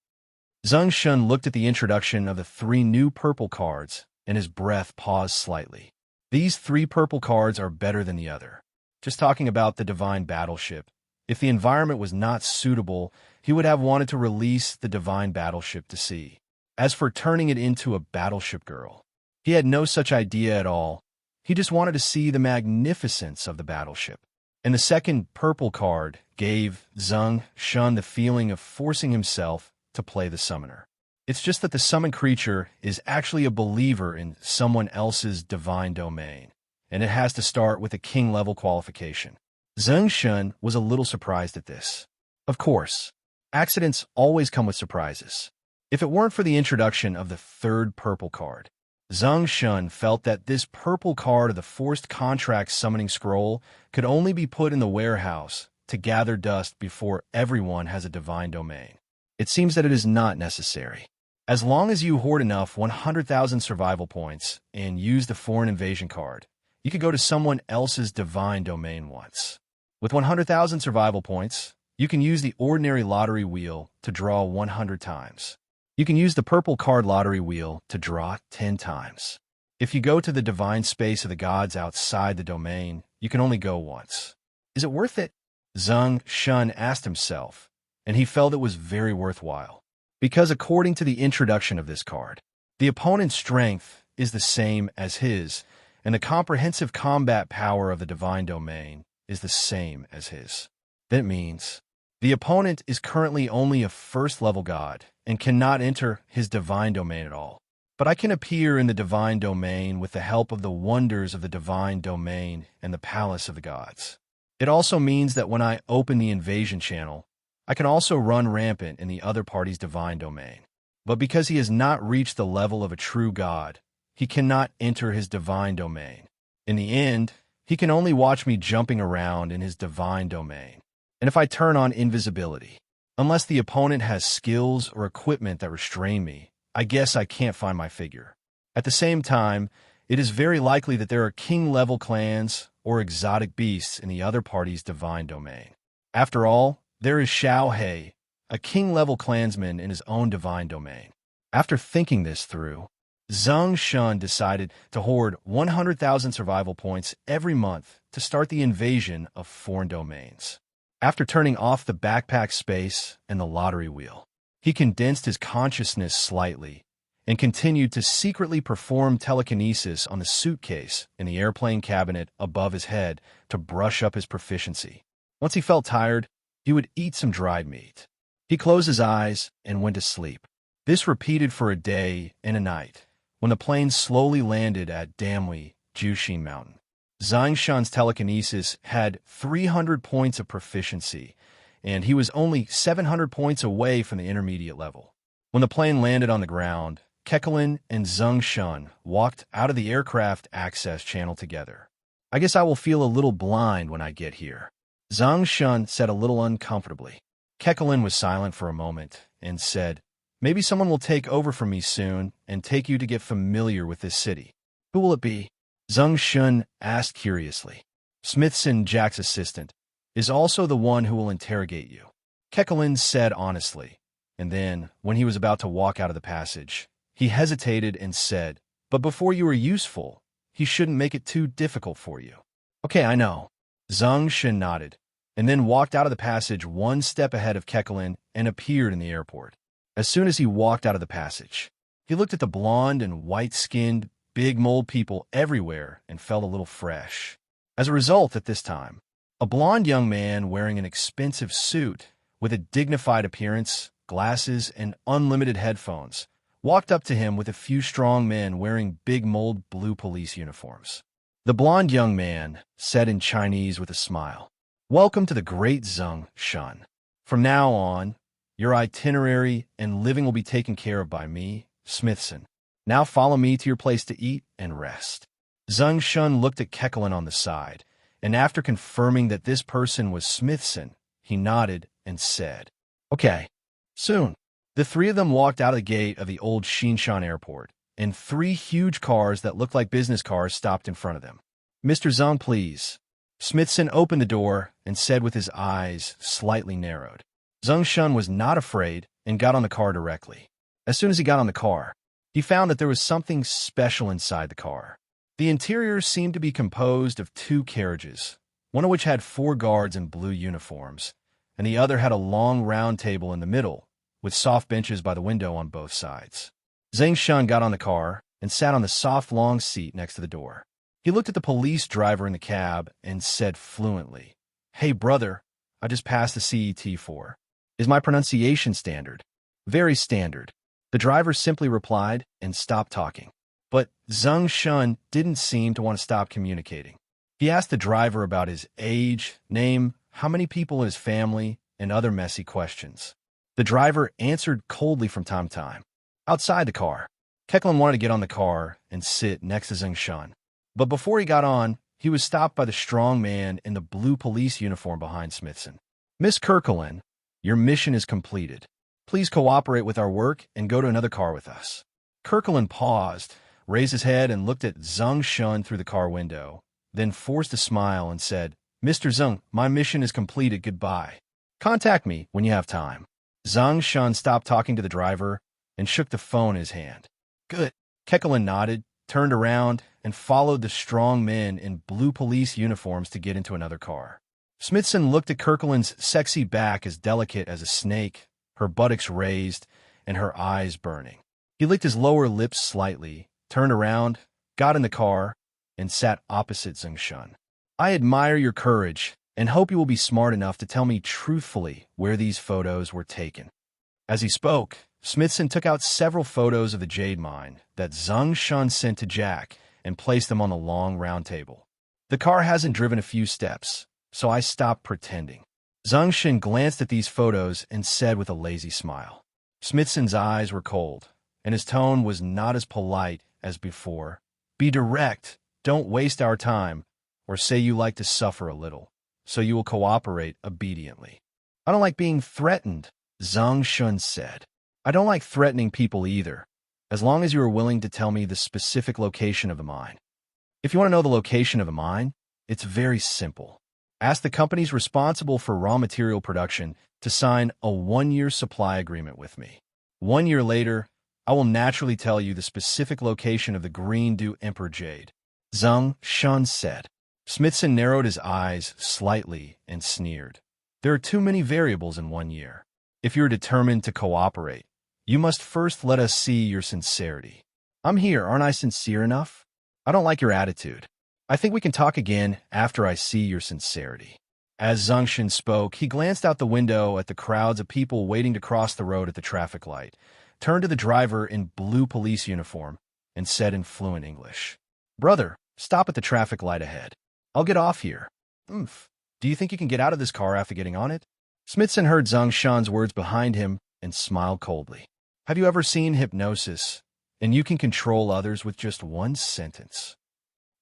Zeng Shen looked at the introduction of the 3 new purple cards, and his breath paused slightly. These 3 purple cards are better than the other. Just talking about the divine battleship, if the environment was not suitable, he would have wanted to release the divine battleship to sea. As for turning it into a battleship girl, he had no such idea at all. He just wanted to see the magnificence of the battleship. And the second purple card gave Zeng Shen the feeling of forcing himself to play the summoner. It's just that the summoned creature is actually a believer in someone else's divine domain, and it has to start with a king-level qualification. Zeng Shen was a little surprised at this. Of course, accidents always come with surprises. If it weren't for the introduction of the 3rd purple card, Zeng Shen felt that this purple card of the Forced Contract Summoning Scroll could only be put in the warehouse to gather dust before everyone has a divine domain. It seems that it is not necessary. As long as you hoard enough 100,000 survival points and use the foreign invasion card, you could go to someone else's divine domain once. With 100,000 survival points, you can use the ordinary lottery wheel to draw 100 times. You can use the purple card lottery wheel to draw 10 times. If you go to the divine space of the gods outside the domain, you can only go once. Is it worth it? Zeng Shen asked himself, and he felt it was very worthwhile. Because according to the introduction of this card, the opponent's strength is the same as his, and the comprehensive combat power of the divine domain is the same as his. That means The opponent is currently only a first-level god and cannot enter his divine domain at all. But I can appear in the divine domain with the help of the wonders of the divine domain and the palace of the gods. It also means that when I open the invasion channel, I can also run rampant in the other party's divine domain. But because he has not reached the level of a true god, he cannot enter his divine domain. In the end, he can only watch me jumping around in his divine domain. And if I turn on invisibility, unless the opponent has skills or equipment that restrain me, I guess I can't find my figure. At the same time, it is very likely that there are king-level clans or exotic beasts in the other party's divine domain. After all, there is Xiao He, a king-level clansman in his own divine domain. After thinking this through, Zeng Shen decided to hoard 100,000 survival points every month to start the invasion of foreign domains. After turning off the backpack space and the lottery wheel, he condensed his consciousness slightly and continued to secretly perform telekinesis on the suitcase in the airplane cabinet above his head to brush up his proficiency. Once he felt tired, he would eat some dried meat. He closed his eyes and went to sleep. This repeated for a day and a night. When the plane slowly landed at Damwei, Jushin Mountain, Zeng Shen's telekinesis had 300 points of proficiency, and he was only 700 points away from the intermediate level. When the plane landed on the ground, Kekelin and Zeng Shen walked out of the aircraft access channel together. I guess I will feel a little blind when I get here, Zeng Shen said a little uncomfortably. Kekelin was silent for a moment and said, "Maybe someone will take over from me soon and take you to get familiar with this city." "Who will it be?" Zeng Shen asked curiously. "Smithson, Jack's assistant, is also the one who will interrogate you," Kekelin said honestly. And then, when he was about to walk out of the passage, he hesitated and said, "But before you are useful, he shouldn't make it too difficult for you." "Okay, I know." Zeng Shen nodded, and then walked out of the passage one step ahead of Kekelin and appeared in the airport. As soon as he walked out of the passage, he looked at the blonde and white-skinned, big mold people everywhere and felt a little fresh. As a result, at this time, a blonde young man wearing an expensive suit with a dignified appearance, glasses, and unlimited headphones walked up to him with a few strong men wearing big mold blue police uniforms. The blonde young man said in Chinese with a smile, "Welcome to the great Zeng Shen. From now on, your itinerary and living will be taken care of by me, Smithson. Now follow me to your place to eat and rest." Zeng Shen looked at Kekelin on the side, and after confirming that this person was Smithson, he nodded and said, "Okay, soon." The three of them walked out of the gate of the old Xinshan airport, and 3 huge cars that looked like business cars stopped in front of them. "Mr. Zeng, please." Smithson opened the door and said with his eyes slightly narrowed. Zeng Shen was not afraid and got on the car directly. As soon as he got on the car, he found that there was something special inside the car. The interior seemed to be composed of 2 carriages, one of which had 4 guards in blue uniforms, and the other had a long round table in the middle, with soft benches by the window on both sides. Zeng Shen got on the car and sat on the soft long seat next to the door. He looked at the police driver in the cab and said fluently, "Hey brother, I just passed the CET4. Is my pronunciation standard?" "Very standard," the driver simply replied and stopped talking. But Zeng Shen didn't seem to want to stop communicating. He asked the driver about his age, name, how many people in his family, and other messy questions. The driver answered coldly from time to time. Outside the car, Kekelin wanted to get on the car and sit next to Zeng Shen. But before he got on, he was stopped by the strong man in the blue police uniform behind Smithson. "Miss Kirkland, your mission is completed. Please cooperate with our work and go to another car with us." Kirkland paused, raised his head and looked at Zeng Shen through the car window, then forced a smile and said, "Mr. Zeng, my mission is completed. Goodbye. Contact me when you have time." Zeng Shen stopped talking to the driver and shook the phone in his hand. "Good." Kekelin nodded, turned around, and followed the strong men in blue police uniforms to get into another car. Smithson looked at Kirkland's sexy back as delicate as a snake, her buttocks raised, and her eyes burning. He licked his lower lips slightly, turned around, got in the car, and sat opposite Zeng Shen. "I admire your courage and hope you will be smart enough to tell me truthfully where these photos were taken." As he spoke, Smithson took out several photos of the jade mine that Zeng Shen sent to Jack and placed them on the long round table. "The car hasn't driven a few steps, so I stopped pretending." Zeng Shen glanced at these photos and said with a lazy smile. Smithson's eyes were cold, and his tone was not as polite as before. "Be direct, don't waste our time, or say you like to suffer a little, so you will cooperate obediently." "I don't like being threatened," Zeng Shen said. "I don't like threatening people either, as long as you are willing to tell me the specific location of the mine." "If you want to know the location of the mine, it's very simple. Ask the companies responsible for raw material production to sign a 1-year supply agreement with me. 1 year later, I will naturally tell you the specific location of the green dew emperor jade," Zeng Shen said. Smithson narrowed his eyes slightly and sneered. "There are too many variables in 1 year. If you're determined to cooperate, you must first let us see your sincerity." "I'm here, aren't I sincere enough?" "I don't like your attitude. I think we can talk again after I see your sincerity." As Zeng Shen spoke, he glanced out the window at the crowds of people waiting to cross the road at the traffic light, turned to the driver in blue police uniform, and said in fluent English, "Brother, stop at the traffic light ahead. I'll get off here." "Oomph. Do you think you can get out of this car after getting on it?" Smithson heard Zeng Shen's words behind him and smiled coldly. "Have you ever seen hypnosis, and you can control others with just one sentence?"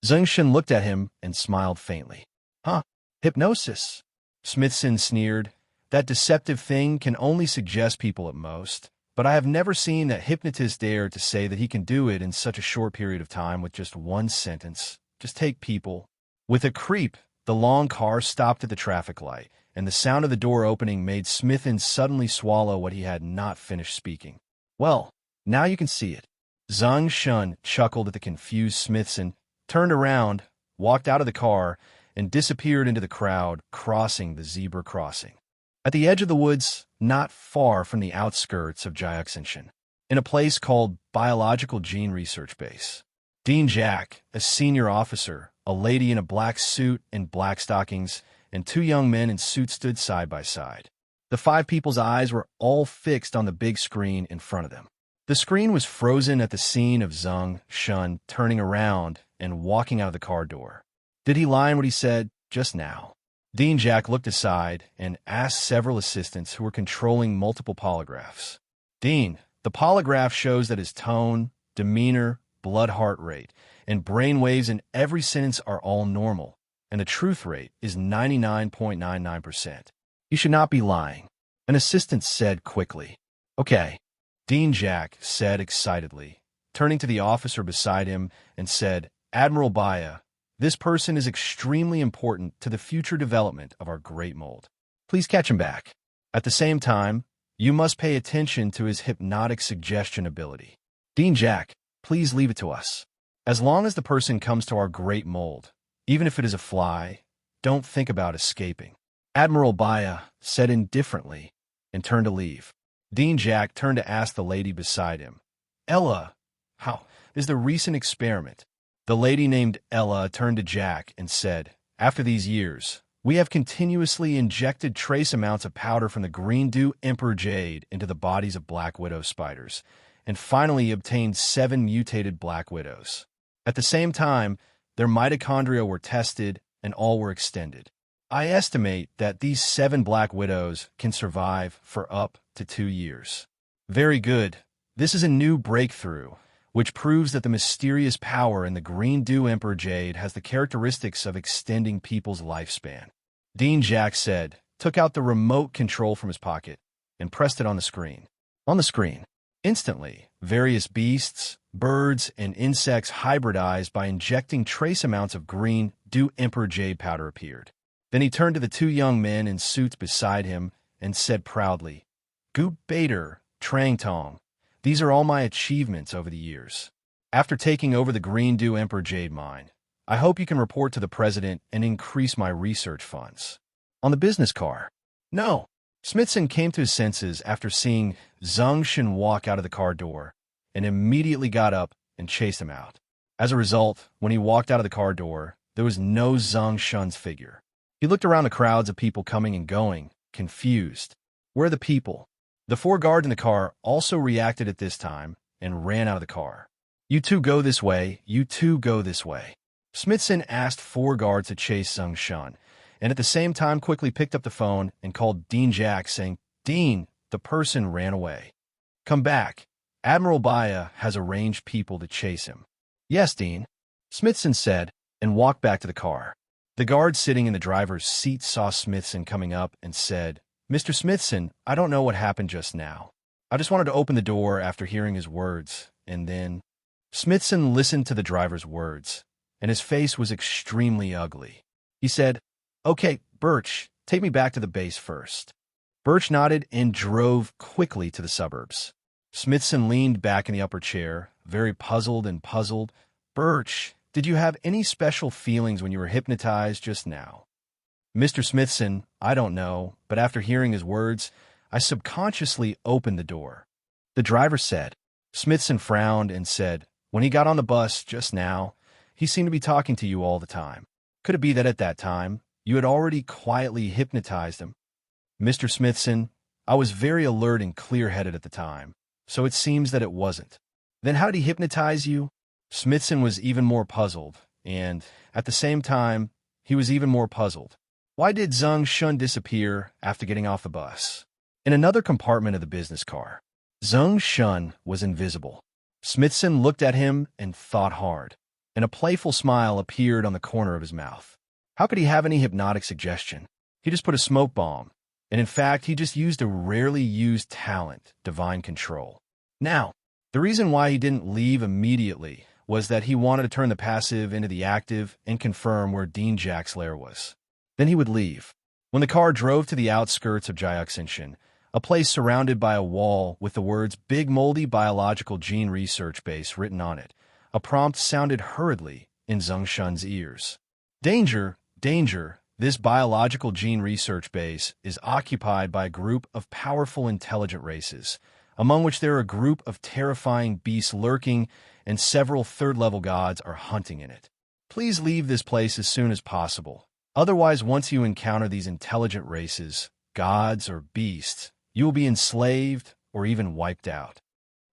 Zeng Shen looked at him and smiled faintly. "Huh? Hypnosis?" Smithson sneered. "That deceptive thing can only suggest people at most, but I have never seen that hypnotist dare to say that he can do it in such a short period of time with just one sentence. Just take people." With a creep, the long car stopped at the traffic light, and the sound of the door opening made Smithson suddenly swallow what he had not finished speaking. "Well, now you can see it." Zeng Shen chuckled at the confused Smithson, turned around, walked out of the car, and disappeared into the crowd, crossing the zebra crossing. At the edge of the woods, not far from the outskirts of Jiaxinchen, in a place called Biological Gene Research Base, Dean Jack, a senior officer, a lady in a black suit and black stockings, and 2 young men in suits stood side by side. The 5 people's eyes were all fixed on the big screen in front of them. The screen was frozen at the scene of Zeng Shen turning around and walking out of the car door. Did he lie in what he said just now? Dean Jack looked aside and asked several assistants who were controlling multiple polygraphs. "Dean, the polygraph shows that his tone, demeanor, blood heart rate, and brain waves in every sentence are all normal, and the truth rate is 99.99%. You should not be lying," an assistant said quickly. "Okay," Dean Jack said excitedly, turning to the officer beside him and said, "Admiral Baya, this person is extremely important to the future development of our great mold. Please catch him back. At the same time, you must pay attention to his hypnotic suggestion ability. Dean Jack, please leave it to us. As long as the person comes to our great mold, even if it is a fly, don't think about escaping." Admiral Baya said indifferently and turned to leave. Dean Jack turned to ask the lady beside him, "Ella, how is the recent experiment?" The lady named Ella turned to Jack and said, "After these years, we have continuously injected trace amounts of powder from the green dew emperor jade into the bodies of black widow spiders, and finally obtained 7 mutated black widows. At the same time, their mitochondria were tested and all were extended. I estimate that these 7 black widows can survive for up to 2 years. Very good. This is a new breakthrough, which proves that the mysterious power in the green dew emperor jade has the characteristics of extending people's lifespan." Dean Jack said, took out the remote control from his pocket, and pressed it on the screen. On the screen, instantly, various beasts, birds, and insects hybridized by injecting trace amounts of green dew emperor jade powder appeared. Then he turned to the 2 young men in suits beside him and said proudly, "Gut Bader, Trang Tong. These are all my achievements over the years. After taking over the green dew emperor jade mine, I hope you can report to the president and increase my research funds." On the business car. "No." Smithson came to his senses after seeing Zeng Shen walk out of the car door and immediately got up and chased him out. As a result, when he walked out of the car door, there was no Zeng Shen's figure. He looked around the crowds of people coming and going, confused. Where are the people? The 4 guards in the car also reacted at this time and ran out of the car. You two go this way, you two go this way. Smithson asked 4 guards to chase Zeng Shen, and at the same time quickly picked up the phone and called Dean Jack, saying, "Dean, the person ran away. Come back. Admiral Baya has arranged people to chase him." "Yes, Dean," Smithson said, and walked back to the car. The guard sitting in the driver's seat saw Smithson coming up and said, "Mr. Smithson, I don't know what happened just now. I just wanted to open the door after hearing his words, and then—" Smithson listened to the driver's words, and his face was extremely ugly. He said, "Okay, Birch, take me back to the base first." Birch nodded and drove quickly to the suburbs. Smithson leaned back in the upper chair, very puzzled and puzzled. "Birch, did you have any special feelings when you were hypnotized just now?" "Mr. Smithson, I don't know, but after hearing his words, I subconsciously opened the door." The driver said. Smithson frowned and said, "When he got on the bus just now, he seemed to be talking to you all the time. Could it be that at that time, you had already quietly hypnotized him?" "Mr. Smithson, I was very alert and clear-headed at the time, so it seems that it wasn't." "Then how did he hypnotize you?" Smithson was even more puzzled, and, at the same time, he was even more puzzled. Why did Zeng Shen disappear after getting off the bus? In another compartment of the business car, Zeng Shen was invisible. Smithson looked at him and thought hard, and a playful smile appeared on the corner of his mouth. How could he have any hypnotic suggestion? He just put a smoke bomb, and in fact, he just used a rarely used talent, divine control. Now, the reason why he didn't leave immediately was that he wanted to turn the passive into the active and confirm where Dean Jack's lair was. Then he would leave. When the car drove to the outskirts of Zeng Shen, a place surrounded by a wall with the words "Big Moldy Biological Gene Research Base" written on it, a prompt sounded hurriedly in Zeng Shen's ears. "Danger, danger, this biological gene research base is occupied by a group of powerful intelligent races, among which there are a group of terrifying beasts lurking, and several third-level gods are hunting in it. Please leave this place as soon as possible. Otherwise, once you encounter these intelligent races, gods or beasts, you will be enslaved or even wiped out."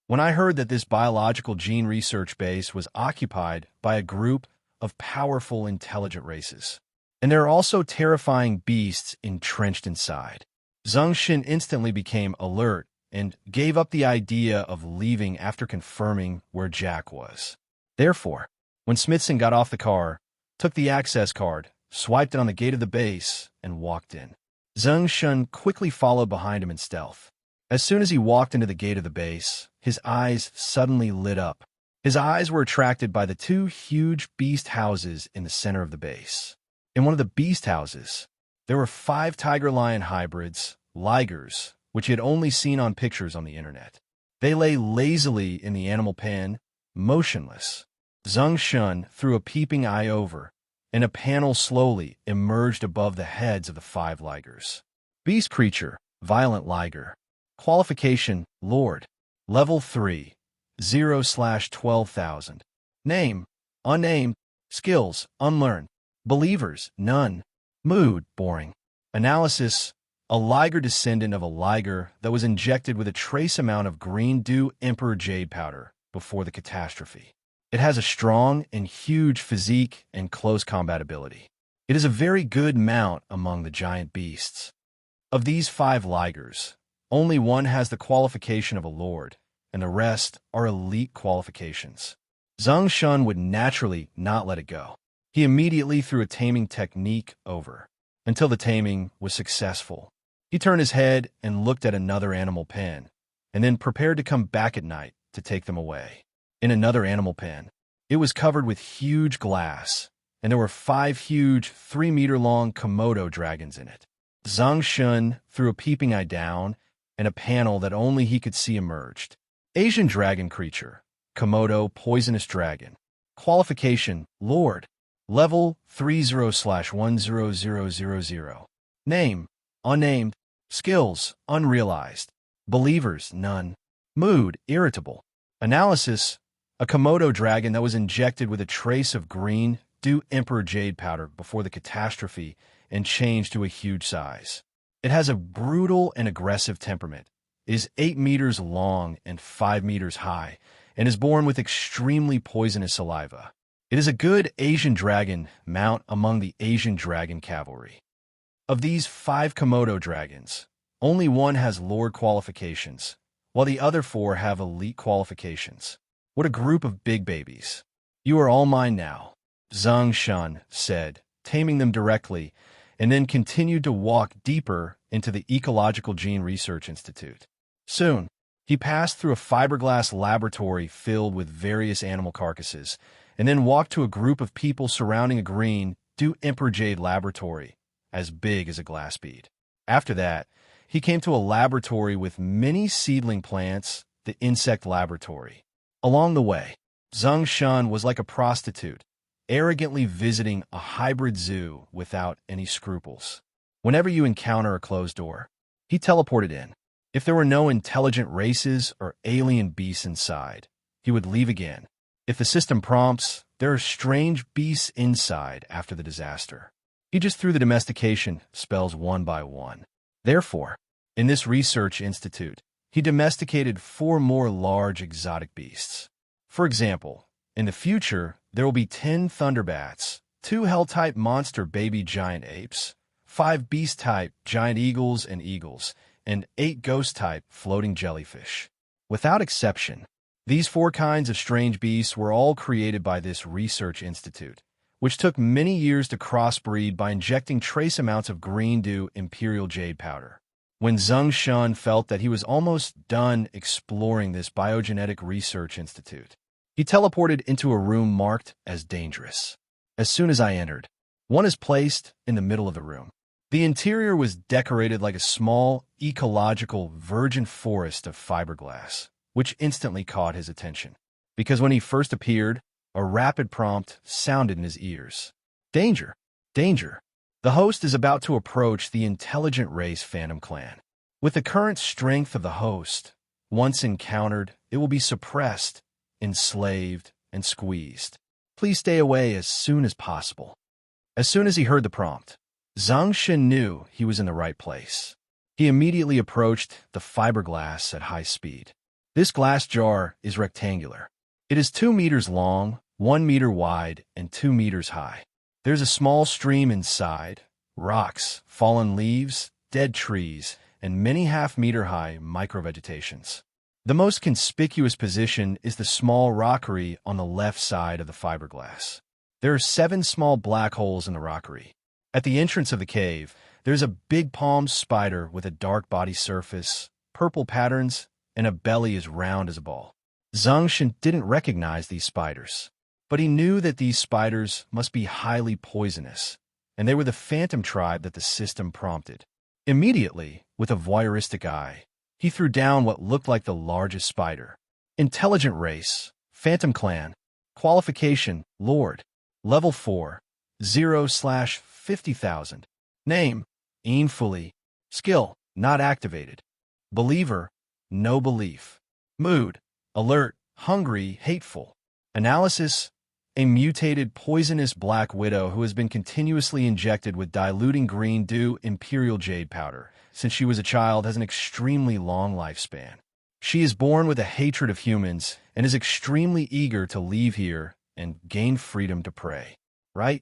When I heard that this biological gene research base was occupied by a group of powerful intelligent races, and there are also terrifying beasts entrenched inside, Zeng Shen instantly became alert and gave up the idea of leaving after confirming where Jack was. Therefore, when Smithson got off the car, took the access card, swiped it on the gate of the base, and walked in. Zeng Shen quickly followed behind him in stealth. As soon as he walked into the gate of the base, his eyes suddenly lit up. His eyes were attracted by the 2 huge beast houses in the center of the base. In one of the beast houses, there were 5 tiger-lion hybrids, ligers, which he had only seen on pictures on the internet. They lay lazily in the animal pen, motionless. Zeng Shen threw a peeping eye over, and a panel slowly emerged above the heads of the 5 ligers. Beast creature, violent liger. Qualification, Lord. Level 3, 0/12,000. Name, unnamed. Skills, unlearned. Believers, none. Mood, boring. Analysis, a liger descendant of a liger that was injected with a trace amount of green dew emperor jade powder before the catastrophe. It has a strong and huge physique and close combat ability. It is a very good mount among the giant beasts. Of these 5 ligers, only one has the qualification of a lord, and the rest are elite qualifications. Zeng Shen would naturally not let it go. He immediately threw a taming technique over, until the taming was successful. He turned his head and looked at another animal pen, and then prepared to come back at night to take them away. In another animal pen, it was covered with huge glass, and there were 5 huge 3-meter-long Komodo dragons in it. Zeng Shen threw a peeping eye down, and a panel that only he could see emerged. Asian dragon creature, Komodo poisonous dragon. Qualification, Lord. Level 30/10000. Name, unnamed. Skills, unrealized. Believers, none. Mood, irritable. Analysis, a Komodo dragon that was injected with a trace of green dew emperor jade powder before the catastrophe and change to a huge size. It has a brutal and aggressive temperament, is 8 meters long and 5 meters high, and is born with extremely poisonous saliva. It is a good Asian dragon mount among the Asian dragon cavalry. Of these 5 Komodo dragons, only one has Lord qualifications, while the other 4 have elite qualifications. What a group of big babies. You are all mine now, Zeng Shen said, taming them directly, and then continued to walk deeper into the Ecological Gene Research Institute. Soon, he passed through a fiberglass laboratory filled with various animal carcasses, and then walked to a group of people surrounding a green, emperor jade laboratory, as big as a glass bead. After that, he came to a laboratory with many seedling plants, the insect laboratory. Along the way, Zeng Shen was like a prostitute, arrogantly visiting a hybrid zoo without any scruples. Whenever you encounter a closed door, he teleported in. If there were no intelligent races or alien beasts inside, he would leave again. If the system prompts, there are strange beasts inside after the disaster. He just threw the domestication spells one by one. Therefore, in this research institute, he domesticated 4 more large exotic beasts. For example, in the future, there will be 10 thunderbats, 2 hell-type monster baby giant apes, 5 beast-type giant eagles, and 8 ghost-type floating jellyfish. Without exception, these 4 kinds of strange beasts were all created by this research institute, which took many years to crossbreed by injecting trace amounts of green dew imperial jade powder. When Zeng Shen felt that he was almost done exploring this biogenetic research institute, he teleported into a room marked as dangerous. As soon as I entered, one is placed in the middle of the room. The interior was decorated like a small, ecological virgin forest of fiberglass, which instantly caught his attention. Because when he first appeared, a rapid prompt sounded in his ears. Danger! Danger! The host is about to approach the intelligent race Phantom Clan. With the current strength of the host, once encountered, it will be suppressed, enslaved, and squeezed. Please stay away as soon as possible. As soon as he heard the prompt, Zeng Shen knew he was in the right place. He immediately approached the fiberglass at high speed. This glass jar is rectangular. It is 2 meters long, 1 meter wide, and 2 meters high. There's a small stream inside, rocks, fallen leaves, dead trees, and many half-meter-high microvegetations. The most conspicuous position is the small rockery on the left side of the fiberglass. There are 7 small black holes in the rockery. At the entrance of the cave, there's a big palm spider with a dark body surface, purple patterns, and a belly as round as a ball. Zeng Shen didn't recognize these spiders, but he knew that these spiders must be highly poisonous, and they were the phantom tribe that the system prompted. Immediately, with a voyeuristic eye, he threw down what looked like the largest spider. Intelligent race, Phantom Clan, qualification, Lord, level 4, 0/50,000. Name, Ian Fully. Skill, not activated. Believer, no belief. Mood, alert, hungry, hateful. Analysis, a mutated poisonous black widow who has been continuously injected with diluting green dew imperial jade powder since she was a child, has an extremely long lifespan. She is born with a hatred of humans and is extremely eager to leave here and gain freedom to prey. Right?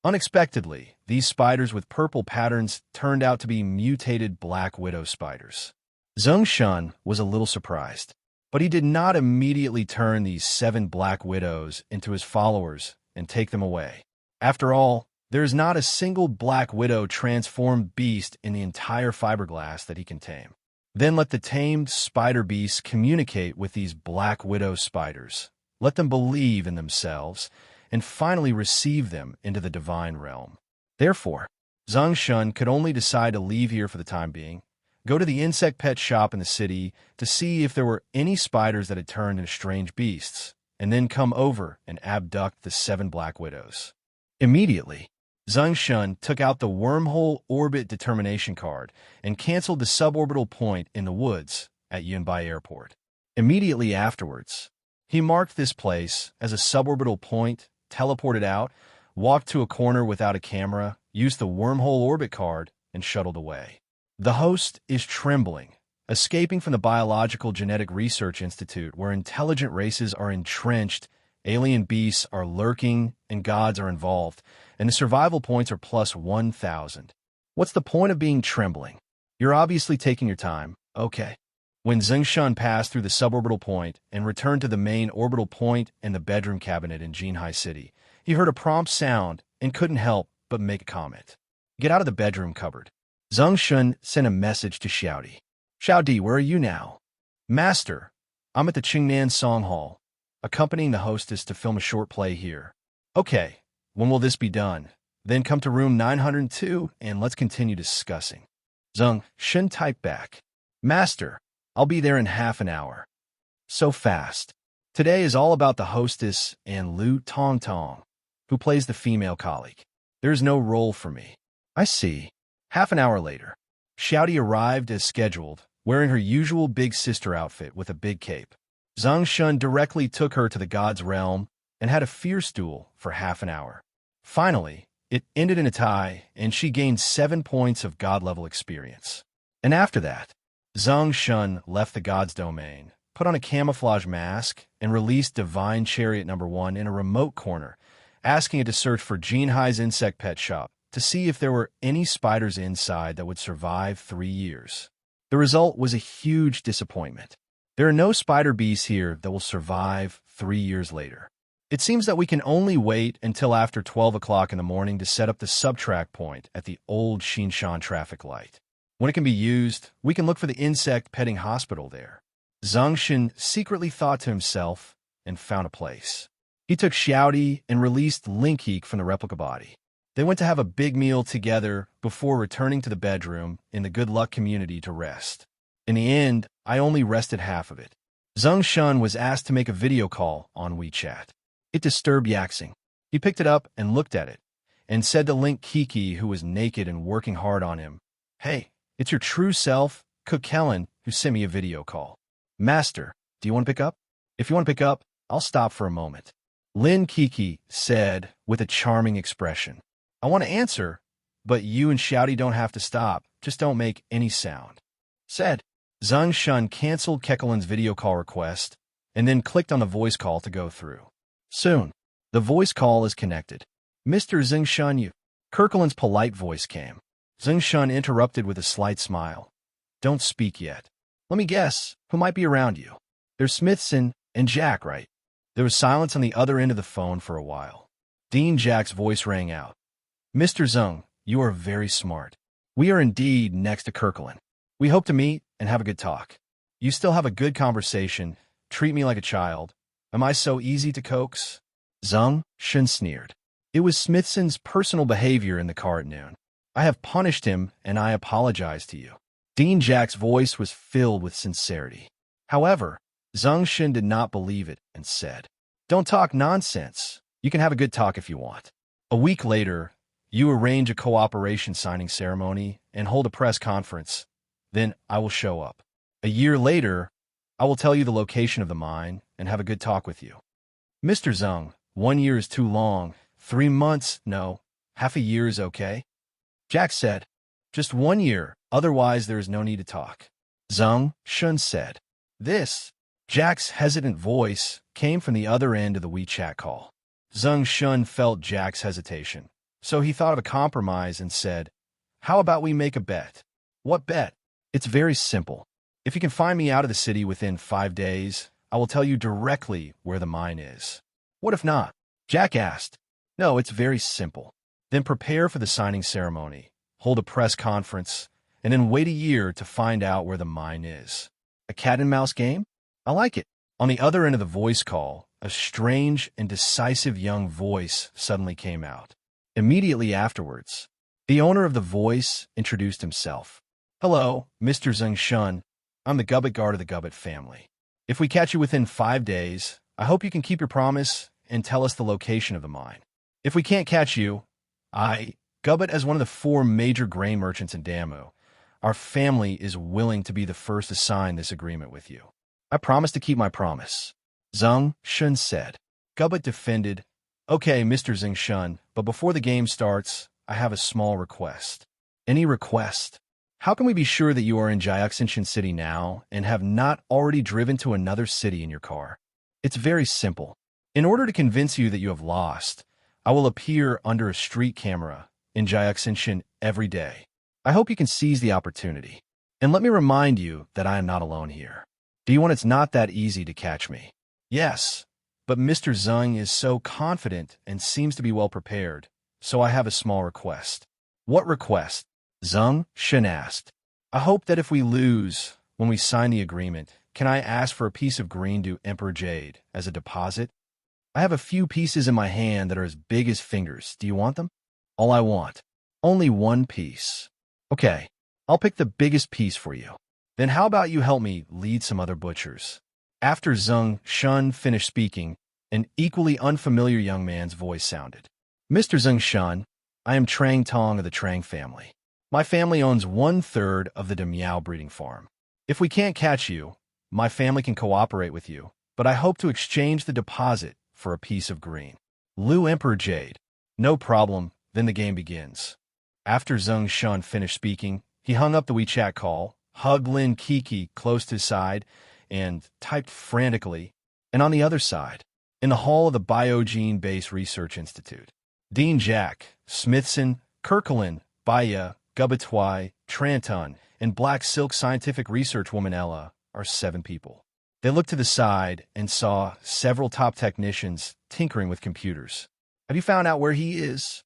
Unexpectedly, these spiders with purple patterns turned out to be mutated black widow spiders. Zeng Shen was a little surprised, but he did not immediately turn these 7 black widows into his followers and take them away. After all, there is not a single black widow transformed beast in the entire fiberglass that he can tame. Then let the tamed spider beasts communicate with these black widow spiders. Let them believe in themselves, and finally receive them into the divine realm. Therefore, Zeng Shen could only decide to leave here for the time being, go to the insect pet shop in the city to see if there were any spiders that had turned into strange beasts, and then come over and abduct the 7 black widows. Immediately, Zeng Shen took out the wormhole orbit determination card and canceled the suborbital point in the woods at Yunbai Airport. Immediately afterwards, he marked this place as a suborbital point, teleported out, walked to a corner without a camera, used the wormhole orbit card, and shuttled away. The host is trembling, escaping from the Biological Genetic Research Institute, where intelligent races are entrenched, alien beasts are lurking, and gods are involved, and the survival points are plus 1,000. What's the point of being trembling? You're obviously taking your time. Okay. When Zeng Shen passed through the suborbital point and returned to the main orbital point and the bedroom cabinet in Jinhai City, he heard a prompt sound and couldn't help but make a comment. Get out of the bedroom cupboard. Zeng Shen sent a message to Xiaodi. Xiaodi, where are you now? Master, I'm at the Qingnan Song Hall, accompanying the hostess to film a short play here. Okay, when will this be done? Then come to room 902 and let's continue discussing. Zeng Shen typed back. Master, I'll be there in half an hour. So fast. Today is all about the hostess and Lu Tongtong, who plays the female colleague. There's no role for me. I see. Half an hour later, Xiaodi arrived as scheduled, wearing her usual big sister outfit with a big cape. Zeng Shen directly took her to the god's realm and had a fierce duel for half an hour. Finally, it ended in a tie, and she gained 7 points of god-level experience. And after that, Zeng Shen left the god's domain, put on a camouflage mask, and released Divine Chariot No. 1 in a remote corner, asking it to search for Jinhai's insect pet shop to see if there were any spiders inside that would survive 3 years. The result was a huge disappointment. There are no spider beasts here that will survive 3 years later. It seems that we can only wait until after 12 o'clock in the morning to set up the subtract point at the old Xinshan traffic light. When it can be used, we can look for the insect petting hospital there. Zeng Shen secretly thought to himself and found a place. He took Xiaodi and released Linkheek from the replica body. They went to have a big meal together before returning to the bedroom in the good luck community to rest. In the end, I only rested half of it. Zeng Shen was asked to make a video call on WeChat. It disturbed Yaxing. He picked it up and looked at it, and said to Link Kiki, who was naked and working hard on him, "Hey, it's your true self, Cook Kellen, who sent me a video call. Master, do you want to pick up? If you want to pick up, I'll stop for a moment." Lin Kiki said with a charming expression, "I want to answer, but you and Xiaodi don't have to stop. Just don't make any sound." Said. Zeng Shen canceled Kekelin's video call request and then clicked on the voice call to go through. Soon, the voice call is connected. "Mr. Zeng Shen, you." Kekelin's polite voice came. Zeng Shen interrupted with a slight smile. "Don't speak yet. Let me guess, who might be around you? There's Smithson and Jack, right?" There was silence on the other end of the phone for a while. Dean Jack's voice rang out. "Mr. Zeng, you are very smart. We are indeed next to Kekelin. We hope to meet and have a good talk. You still have a good conversation, treat me like a child. Am I so easy to coax?" Zeng Shen sneered. "It was Smithson's personal behavior in the car at noon. I have punished him, and I apologize to you." Dean Jack's voice was filled with sincerity. However, Zeng Shen did not believe it and said, "Don't talk nonsense. You can have a good talk if you want. A week later, you arrange a cooperation signing ceremony and hold a press conference. Then I will show up. A year later, I will tell you the location of the mine and have a good talk with you." "Mr. Zeng, 1 year is too long. 3 months, no. Half a year is okay." Jack said, "Just 1 year, otherwise there is no need to talk." Zeng Shen said. This, Jack's hesitant voice, came from the other end of the WeChat call. Zeng Shen felt Jack's hesitation, so he thought of a compromise and said, "How about we make a bet?" "What bet?" "It's very simple. If you can find me out of the city within 5 days, I will tell you directly where the mine is." "What if not?" Jack asked. "No, it's very simple. Then prepare for the signing ceremony, hold a press conference, and then wait a year to find out where the mine is. A cat-and-mouse game? I like it." On the other end of the voice call, a strange and decisive young voice suddenly came out. Immediately afterwards, the owner of the voice introduced himself. "Hello, Mr. Zeng Shen. I'm the Gubbit guard of the Gubbit family. If we catch you within 5 days, I hope you can keep your promise and tell us the location of the mine. If we can't catch you, Gubbit, as one of the 4 major grain merchants in Damu, our family is willing to be the first to sign this agreement with you." "I promise to keep my promise," Zeng Shen said. Gubbit defended, "Okay, Mr. Zeng Shen, but before the game starts, I have a small request. Any request? How can we be sure that you are in Zeng Shen City now and have not already driven to another city in your car? It's very simple. In order to convince you that you have lost, I will appear under a street camera in Zeng Shen every day. I hope you can seize the opportunity. And let me remind you that I am not alone here. It's not that easy to catch me. Yes, but Mr. Zeng is so confident and seems to be well prepared, so I have a small request. What request? Zeng Shen asked. I hope that if we lose, when we sign the agreement, can I ask for a piece of green to Emperor Jade as a deposit? I have a few pieces in my hand that are as big as fingers. Do you want them? All I want. Only one piece. Okay, I'll pick the biggest piece for you. Then how about you help me lead some other butchers? After Zeng Shen finished speaking, an equally unfamiliar young man's voice sounded. Mr. Zeng Shen, I am Trang Tong of the Trang family. My family owns 1/3 of the Miao breeding farm. If we can't catch you, my family can cooperate with you, but I hope to exchange the deposit for a piece of green. Lu Emperor Jade. No problem, then the game begins. After Zeng Shen finished speaking, he hung up the WeChat call, hugged Lin Kiki close to his side, and typed frantically. And on the other side, in the hall of the Biogene-Based Research Institute, Dean Jack, Smithson, Kirkland, Baya, Gubbatwai, Tranton, and Black Silk Scientific Research Woman Ella are 7 people. They looked to the side and saw several top technicians tinkering with computers. Have you found out where he is?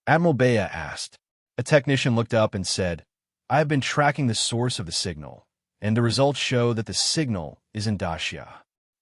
Admiral Bea asked. A technician looked up and said, I have been tracking the source of the signal, and the results show that the signal is in Daxia.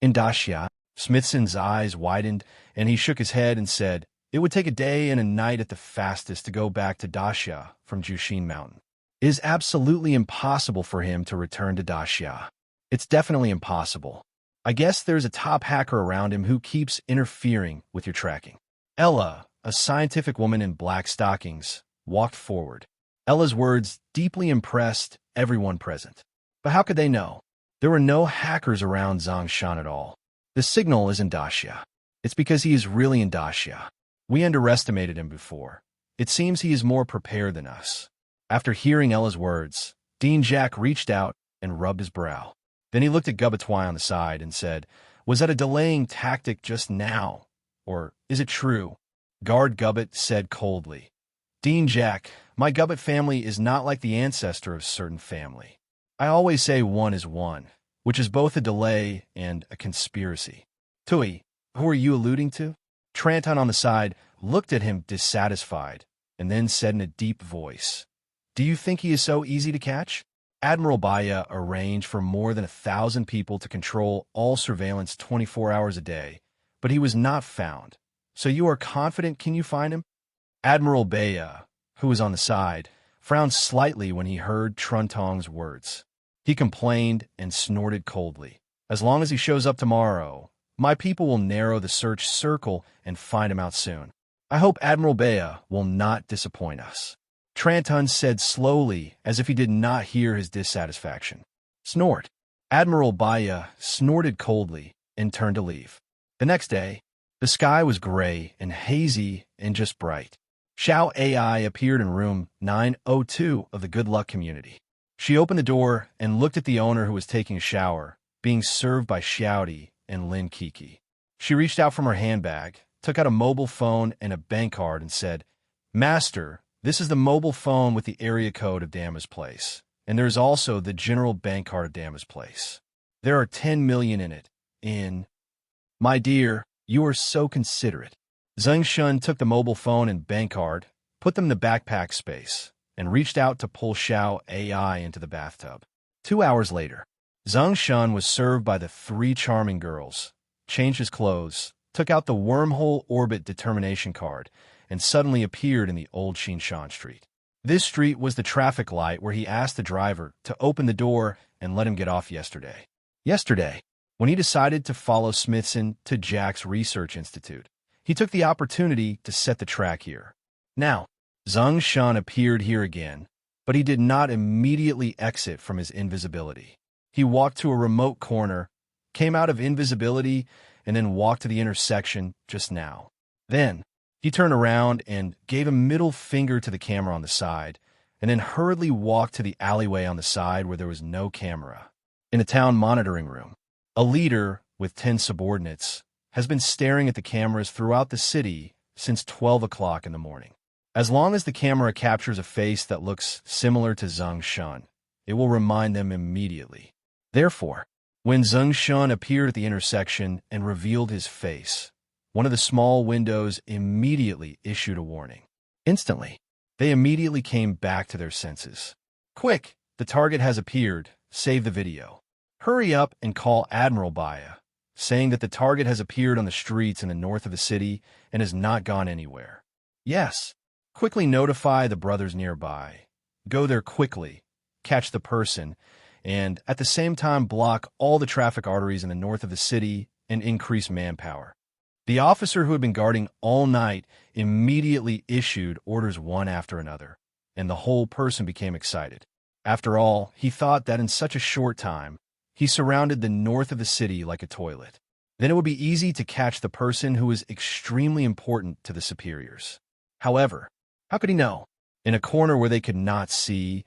In Daxia? Smithson's eyes widened, and he shook his head and said, it would take a day and a night at the fastest to go back to Daxia from Jushin Mountain. It is absolutely impossible for him to return to Daxia. It's definitely impossible. I guess there's a top hacker around him who keeps interfering with your tracking. Ella, a scientific woman in black stockings, walked forward. Ella's words deeply impressed everyone present. But how could they know? There were no hackers around Zeng Shen at all. The signal is in Daxia. It's because he is really in Daxia. We underestimated him before. It seems he is more prepared than us. After hearing Ella's words, Dean Jack reached out and rubbed his brow. Then he looked at Gubbatwai on the side and said, was that a delaying tactic just now? Or is it true? Guard Gubbat said coldly. Dean Jack, my Gubbat family is not like the ancestor of certain family. I always say one is one, which is both a delay and a conspiracy. Tui, who are you alluding to? Tranton on the side looked at him dissatisfied and then said in a deep voice, do you think he is so easy to catch? Admiral Baya arranged for more than 1,000 people to control all surveillance 24 hours a day, but he was not found. So you are confident can you find him? Admiral Baya, who was on the side, frowned slightly when he heard Truntong's words. He complained and snorted coldly. As long as he shows up tomorrow, my people will narrow the search circle and find him out soon. I hope Admiral Baya will not disappoint us. Tranton said slowly, as if he did not hear his dissatisfaction. Snort. Admiral Baya snorted coldly and turned to leave. The next day, the sky was gray and hazy and just bright. Xiao AI appeared in room 902 of the Good Luck community. She opened the door and looked at the owner who was taking a shower, being served by Xiaodi and Lin Kiki. She reached out from her handbag, took out a mobile phone and a bank card and said, Master, this is the mobile phone with the area code of Dama's place, and there is also the general bank card of Dama's place. There are 10 million in it. My dear, you are so considerate. Zeng Shen took the mobile phone and bank card, put them in the backpack space, and reached out to pull Xiao AI into the bathtub. 2 hours later, Zeng Shen was served by the 3 charming girls, changed his clothes, took out the wormhole orbit determination card, and suddenly appeared in the old Xinshan Street. This street was the traffic light where he asked the driver to open the door and let him get off yesterday. Yesterday, when he decided to follow Smithson to Jack's Research Institute, he took the opportunity to set the track here. Now, Zeng Shen appeared here again, but he did not immediately exit from his invisibility. He walked to a remote corner, came out of invisibility, and then walked to the intersection just now. Then, He turned around and gave a middle finger to the camera on the side, and then hurriedly walked to the alleyway on the side where there was no camera. In a town monitoring room, a leader with 10 subordinates has been staring at the cameras throughout the city since 12 o'clock in the morning. As long as the camera captures a face that looks similar to Zeng Shen, it will remind them immediately. Therefore, when Zeng Shen appeared at the intersection and revealed his face, one of the small windows immediately issued a warning. Instantly, they immediately came back to their senses. Quick, the target has appeared, save the video. Hurry up and call Admiral Baya, saying that the target has appeared on the streets in the north of the city and has not gone anywhere. Yes, quickly notify the brothers nearby. Go there quickly, catch the person, and at the same time block all the traffic arteries in the north of the city and increase manpower. The officer who had been guarding all night immediately issued orders one after another, and the whole person became excited. After all, he thought that in such a short time, he surrounded the north of the city like a toilet. Then it would be easy to catch the person who was extremely important to the superiors. However, how could he know? In a corner where they could not see,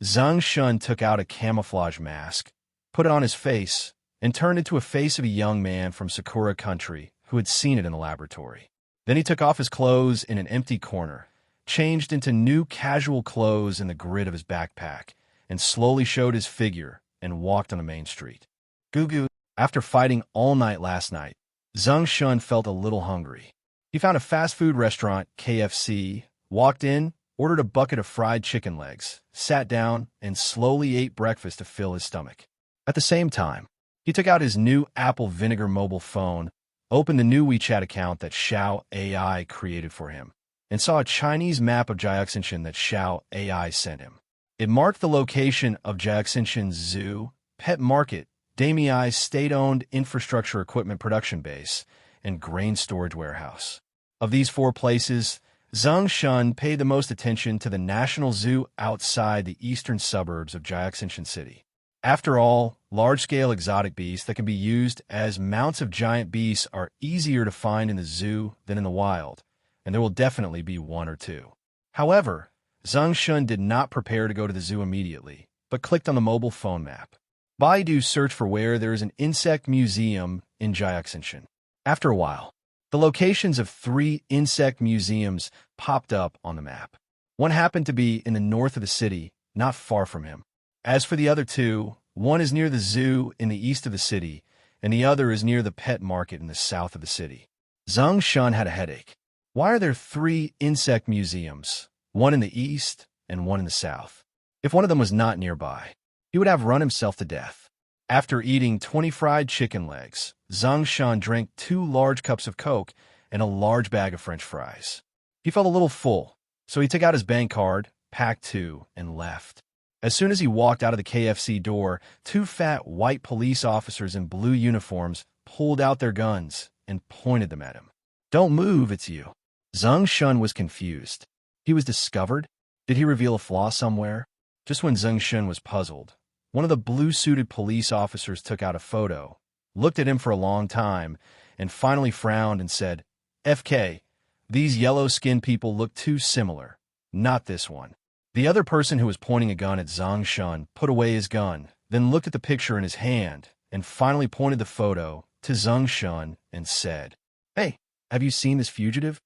Zeng Shen took out a camouflage mask, put it on his face, and turned into a face of a young man from Sakura country who had seen it in the laboratory. Then he took off his clothes in an empty corner, changed into new casual clothes in the grid of his backpack, and slowly showed his figure and walked on the main street. Gugu, after fighting all night last night, Zeng Shen felt a little hungry. He found a fast food restaurant, KFC, walked in, ordered a bucket of fried chicken legs, sat down, and slowly ate breakfast to fill his stomach. At the same time, he took out his new Apple Vinegar mobile phone, opened the new WeChat account that Xiao AI created for him, and saw a Chinese map of Zeng Shen that Xiao AI sent him. It marked the location of Zeng Shen's zoo, pet market, Damiai's state-owned infrastructure equipment production base, and grain storage warehouse. Of these 4 places, Zeng Shen paid the most attention to the National Zoo outside the eastern suburbs of Zeng Shen City. After all, large-scale exotic beasts that can be used as mounts of giant beasts are easier to find in the zoo than in the wild, and there will definitely be 1 or 2. However, Zeng Shen did not prepare to go to the zoo immediately, but clicked on the mobile phone map. Baidu searched for where there is an insect museum in Zeng Shen. After a while, the locations of 3 insect museums popped up on the map. One happened to be in the north of the city, not far from him. As for the other 2, one is near the zoo in the east of the city, and the other is near the pet market in the south of the city. Zeng Shen had a headache. Why are there 3 insect museums, one in the east and one in the south? If one of them was not nearby, he would have run himself to death. After eating 20 fried chicken legs, Zeng Shen drank 2 large cups of Coke and a large bag of French fries. He felt a little full, so he took out his bank card, packed 2, and left. As soon as he walked out of the KFC door, 2 fat white police officers in blue uniforms pulled out their guns and pointed them at him. "Don't move, it's you." Zeng Shen was confused. He was discovered? Did he reveal a flaw somewhere? Just when Zeng Shen was puzzled, one of the blue-suited police officers took out a photo, looked at him for a long time, and finally frowned and said, "FK, these yellow-skinned people look too similar. Not this one." The other person who was pointing a gun at Zeng Shen put away his gun, then looked at the picture in his hand, and finally pointed the photo to Zeng Shen and said, "Hey, have you seen this fugitive?"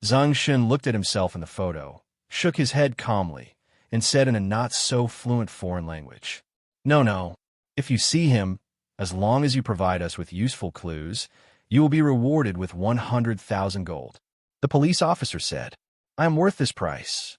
Zeng Shen looked at himself in the photo, shook his head calmly, and said in a not-so-fluent foreign language, No. If you see him, as long as you provide us with useful clues, you will be rewarded with 100,000 gold." The police officer said, "I am worth this price."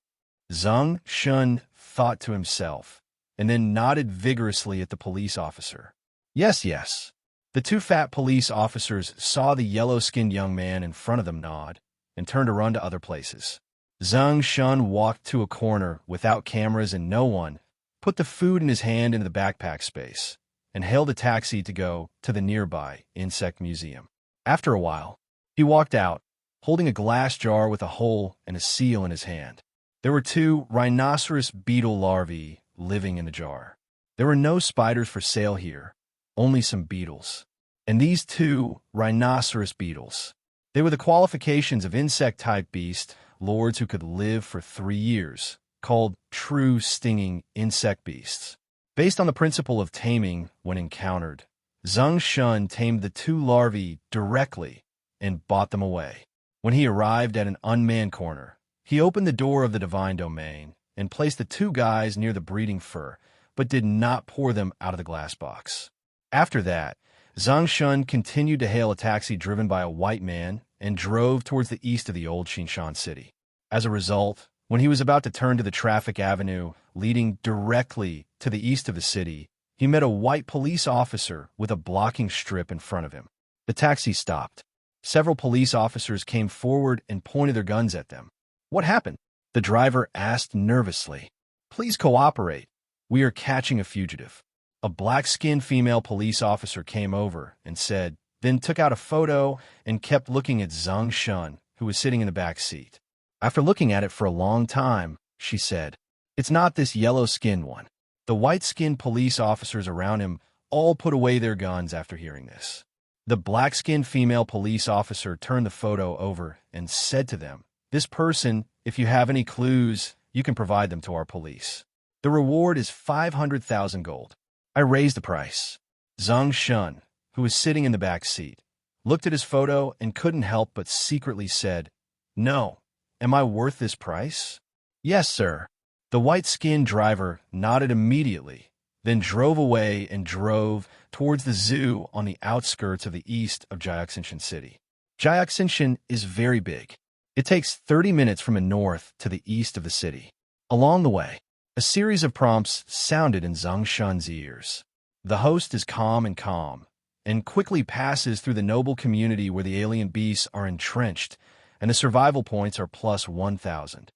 Zeng Shen thought to himself, and then nodded vigorously at the police officer. Yes. The 2 fat police officers saw the yellow-skinned young man in front of them nod, and turned to run to other places. Zeng Shen walked to a corner without cameras and no one, put the food in his hand into the backpack space, and hailed a taxi to go to the nearby insect museum. After a while, he walked out, holding a glass jar with a hole and a seal in his hand. There were 2 rhinoceros beetle larvae living in the jar. There were no spiders for sale here, only some beetles. And these 2 rhinoceros beetles They were the qualifications of insect-type beast, lords who could live for 3 years, called true stinging insect beasts. Based on the principle of taming when encountered, Zeng Shen tamed the 2 larvae directly and bought them away. When he arrived at an unmanned corner, he opened the door of the divine domain and placed the 2 guys near the breeding fur, but did not pour them out of the glass box. After that, Zeng Shen continued to hail a taxi driven by a white man and drove towards the east of the old Xinshan city. As a result, when he was about to turn to the traffic avenue leading directly to the east of the city, he met a white police officer with a blocking strip in front of him. The taxi stopped. Several police officers came forward and pointed their guns at them. "What happened?" The driver asked nervously. "Please cooperate. We are catching a fugitive." A black-skinned female police officer came over and said, then took out a photo and kept looking at Zeng Shen, who was sitting in the back seat. After looking at it for a long time, she said, "It's not this yellow-skinned one." The white-skinned police officers around him all put away their guns after hearing this. The black-skinned female police officer turned the photo over and said to them, "This person, if you have any clues, you can provide them to our police. The reward is 500,000 gold. I raised the price." Zeng Shen, who was sitting in the back seat, looked at his photo and couldn't help but secretly said, "No, am I worth this price?" "Yes, sir." The white-skinned driver nodded immediately, then drove away and drove towards the zoo on the outskirts of the east of Jiaxinshan City. Jiaxinshan is very big. It takes 30 minutes from the north to the east of the city. Along the way, a series of prompts sounded in Zeng Shen's ears. The host is calm and quickly passes through the noble community where the alien beasts are entrenched, and the survival points are plus 1,000.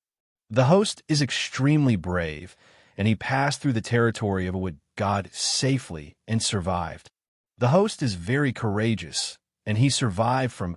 The host is extremely brave, and he passed through the territory of a wood god safely and survived. The host is very courageous, and he survived from...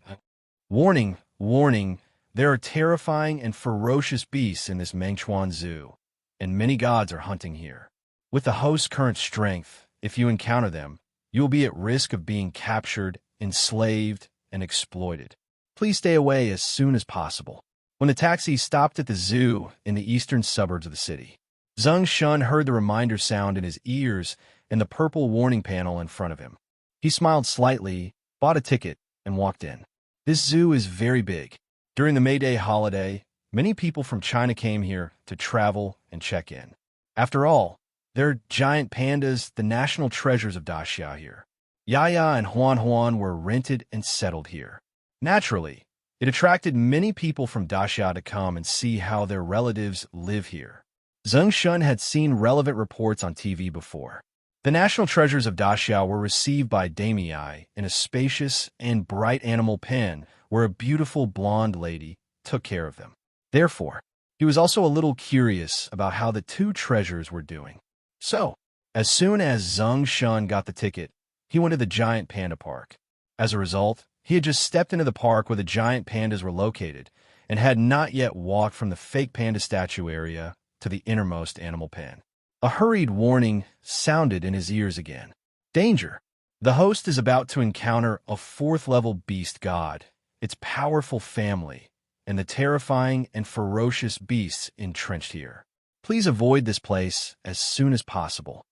Warning, warning, there are terrifying and ferocious beasts in this Mengchuan Zoo, and many gods are hunting here. With the host's current strength, if you encounter them, you will be at risk of being captured, enslaved, and exploited. Please stay away as soon as possible. When the taxi stopped at the zoo in the eastern suburbs of the city, Zeng Shen heard the reminder sound in his ears and the purple warning panel in front of him. He smiled slightly, bought a ticket, and walked in. This zoo is very big. During the May Day holiday, many people from China came here to travel and check in. After all, there are giant pandas, the national treasures of Daxia here. Yaya and Huan were rented and settled here. Naturally, it attracted many people from Daxia to come and see how their relatives live here. Zeng Shen had seen relevant reports on TV before. The national treasures of Daxia were received by Damei in a spacious and bright animal pen where a beautiful blonde lady took care of them. Therefore, he was also a little curious about how the 2 treasures were doing. So, as soon as Zeng Shen got the ticket, he went to the giant panda park. As a result, he had just stepped into the park where the giant pandas were located and had not yet walked from the fake panda statue area to the innermost animal pen. A hurried warning sounded in his ears again. Danger! The host is about to encounter a 4th-level beast god, its powerful family, and the terrifying and ferocious beasts entrenched here. Please avoid this place as soon as possible.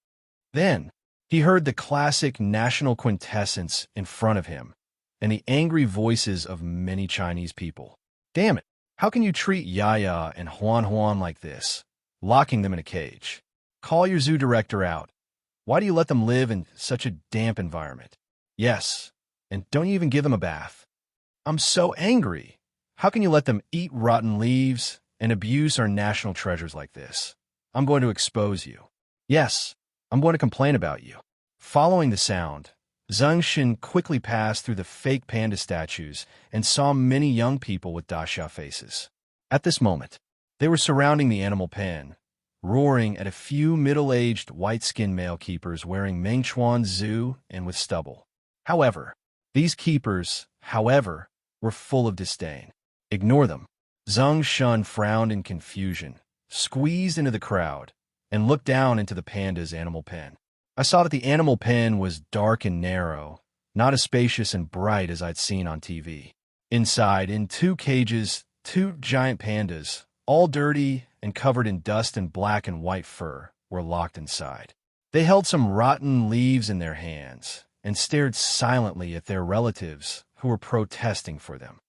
Then, he heard the classic national quintessence in front of him, and the angry voices of many Chinese people. Damn it, how can you treat Yaya and Huan like this, locking them in a cage? Call your zoo director out. Why do you let them live in such a damp environment? Yes, and don't you even give them a bath. I'm so angry. How can you let them eat rotten leaves and abuse our national treasures like this? I'm going to expose you. Yes, I'm going to complain about you. Following the sound, Zeng Shen quickly passed through the fake panda statues and saw many young people with Daxia faces. At this moment, they were surrounding the animal pen, roaring at a few middle-aged white-skinned male keepers wearing Mengchuan Zoo and with stubble. However, these keepers, were full of disdain. Ignore them. Zeng Shen frowned in confusion, squeezed into the crowd, and looked down into the panda's animal pen. I saw that the animal pen was dark and narrow, not as spacious and bright as I'd seen on TV. Inside, in two cages, two giant pandas, all dirty and covered in dust and black and white fur, were locked inside. They held some rotten leaves in their hands and stared silently at their relatives who were protesting for them.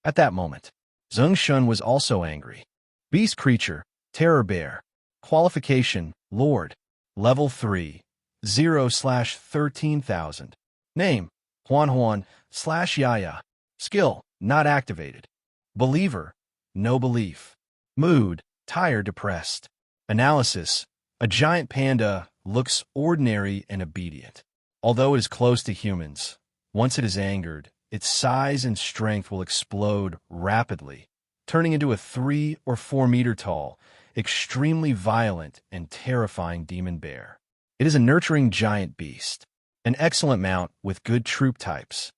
At that moment, Zeng Shen was also angry. Beast creature, terror bear. Qualification, Lord. Level 3, 0/13,000. Name, Huan/Yaya. Skill, not activated. Believer, no belief. Mood, tired, depressed. Analysis, a giant panda looks ordinary and obedient. Although it is close to humans, once it is angered, its size and strength will explode rapidly, turning into a 3 or 4 meter tall, extremely violent and terrifying demon bear. It is a nurturing giant beast, an excellent mount with good troop types.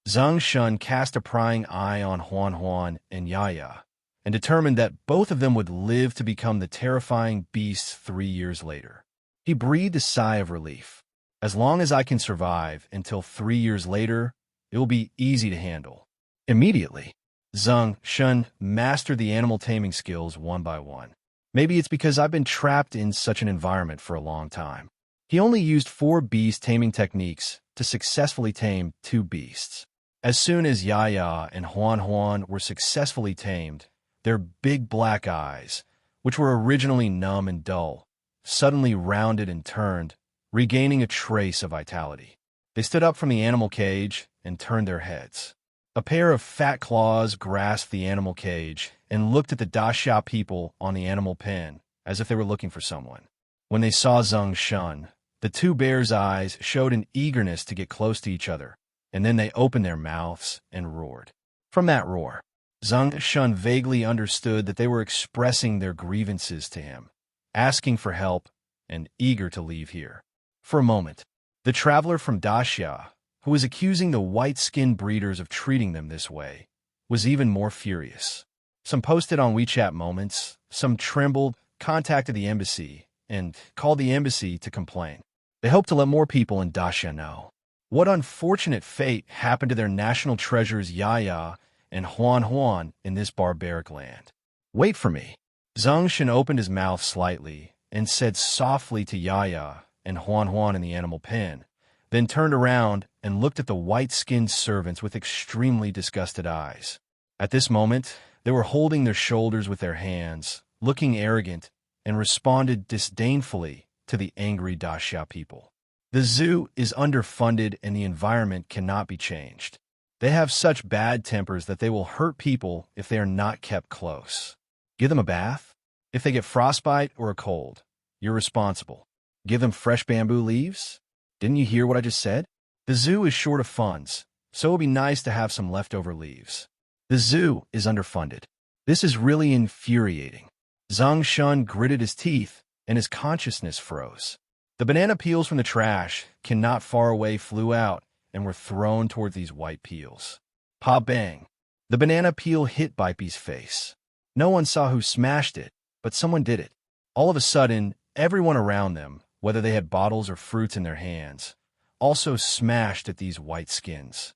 Zeng Shen cast a prying eye on Huan and Yaya, and determined that both of them would live to become the terrifying beasts 3 years later. He breathed a sigh of relief. As long as I can survive until 3 years later, it will be easy to handle. Immediately, Zeng Shen mastered the animal taming skills one by one. Maybe it's because I've been trapped in such an environment for a long time. He only used 4 beast taming techniques to successfully tame 2 beasts. As soon as Yaya and Huan were successfully tamed, their big black eyes, which were originally numb and dull, suddenly rounded and turned, regaining a trace of vitality. They stood up from the animal cage and turned their heads. A pair of fat claws grasped the animal cage and looked at the Daxia people on the animal pen as if they were looking for someone. When they saw Zeng Shen, the 2 bears' eyes showed an eagerness to get close to each other, and then they opened their mouths and roared. From that roar, Zeng Shen vaguely understood that they were expressing their grievances to him, asking for help and eager to leave here. For a moment, the traveler from Daxia, who was accusing the white-skinned breeders of treating them this way, was even more furious. Some posted on WeChat moments, some trembled, contacted the embassy, and called the embassy to complain. They hoped to let more people in Daxia know. What unfortunate fate happened to their national treasures Yaya and Huan in this barbaric land? Wait for me. Zeng Shen opened his mouth slightly and said softly to Yaya and Huan in the animal pen, then turned around and looked at the white-skinned servants with extremely disgusted eyes. At this moment, they were holding their shoulders with their hands, looking arrogant, and responded disdainfully to the angry Daxia people. The zoo is underfunded and the environment cannot be changed. They have such bad tempers that they will hurt people if they are not kept close. Give them a bath. If they get frostbite or a cold, you're responsible. Give them fresh bamboo leaves. Didn't you hear what I just said? The zoo is short of funds, so it would be nice to have some leftover leaves. The zoo is underfunded. This is really infuriating. Zeng Shen gritted his teeth, and his consciousness froze. The banana peels from the trash, not far away, flew out and were thrown toward these white peels. Pop bang! The banana peel hit Bipe's face. No one saw who smashed it, but someone did it. All of a sudden, everyone around them, whether they had bottles or fruits in their hands, also smashed at these white skins.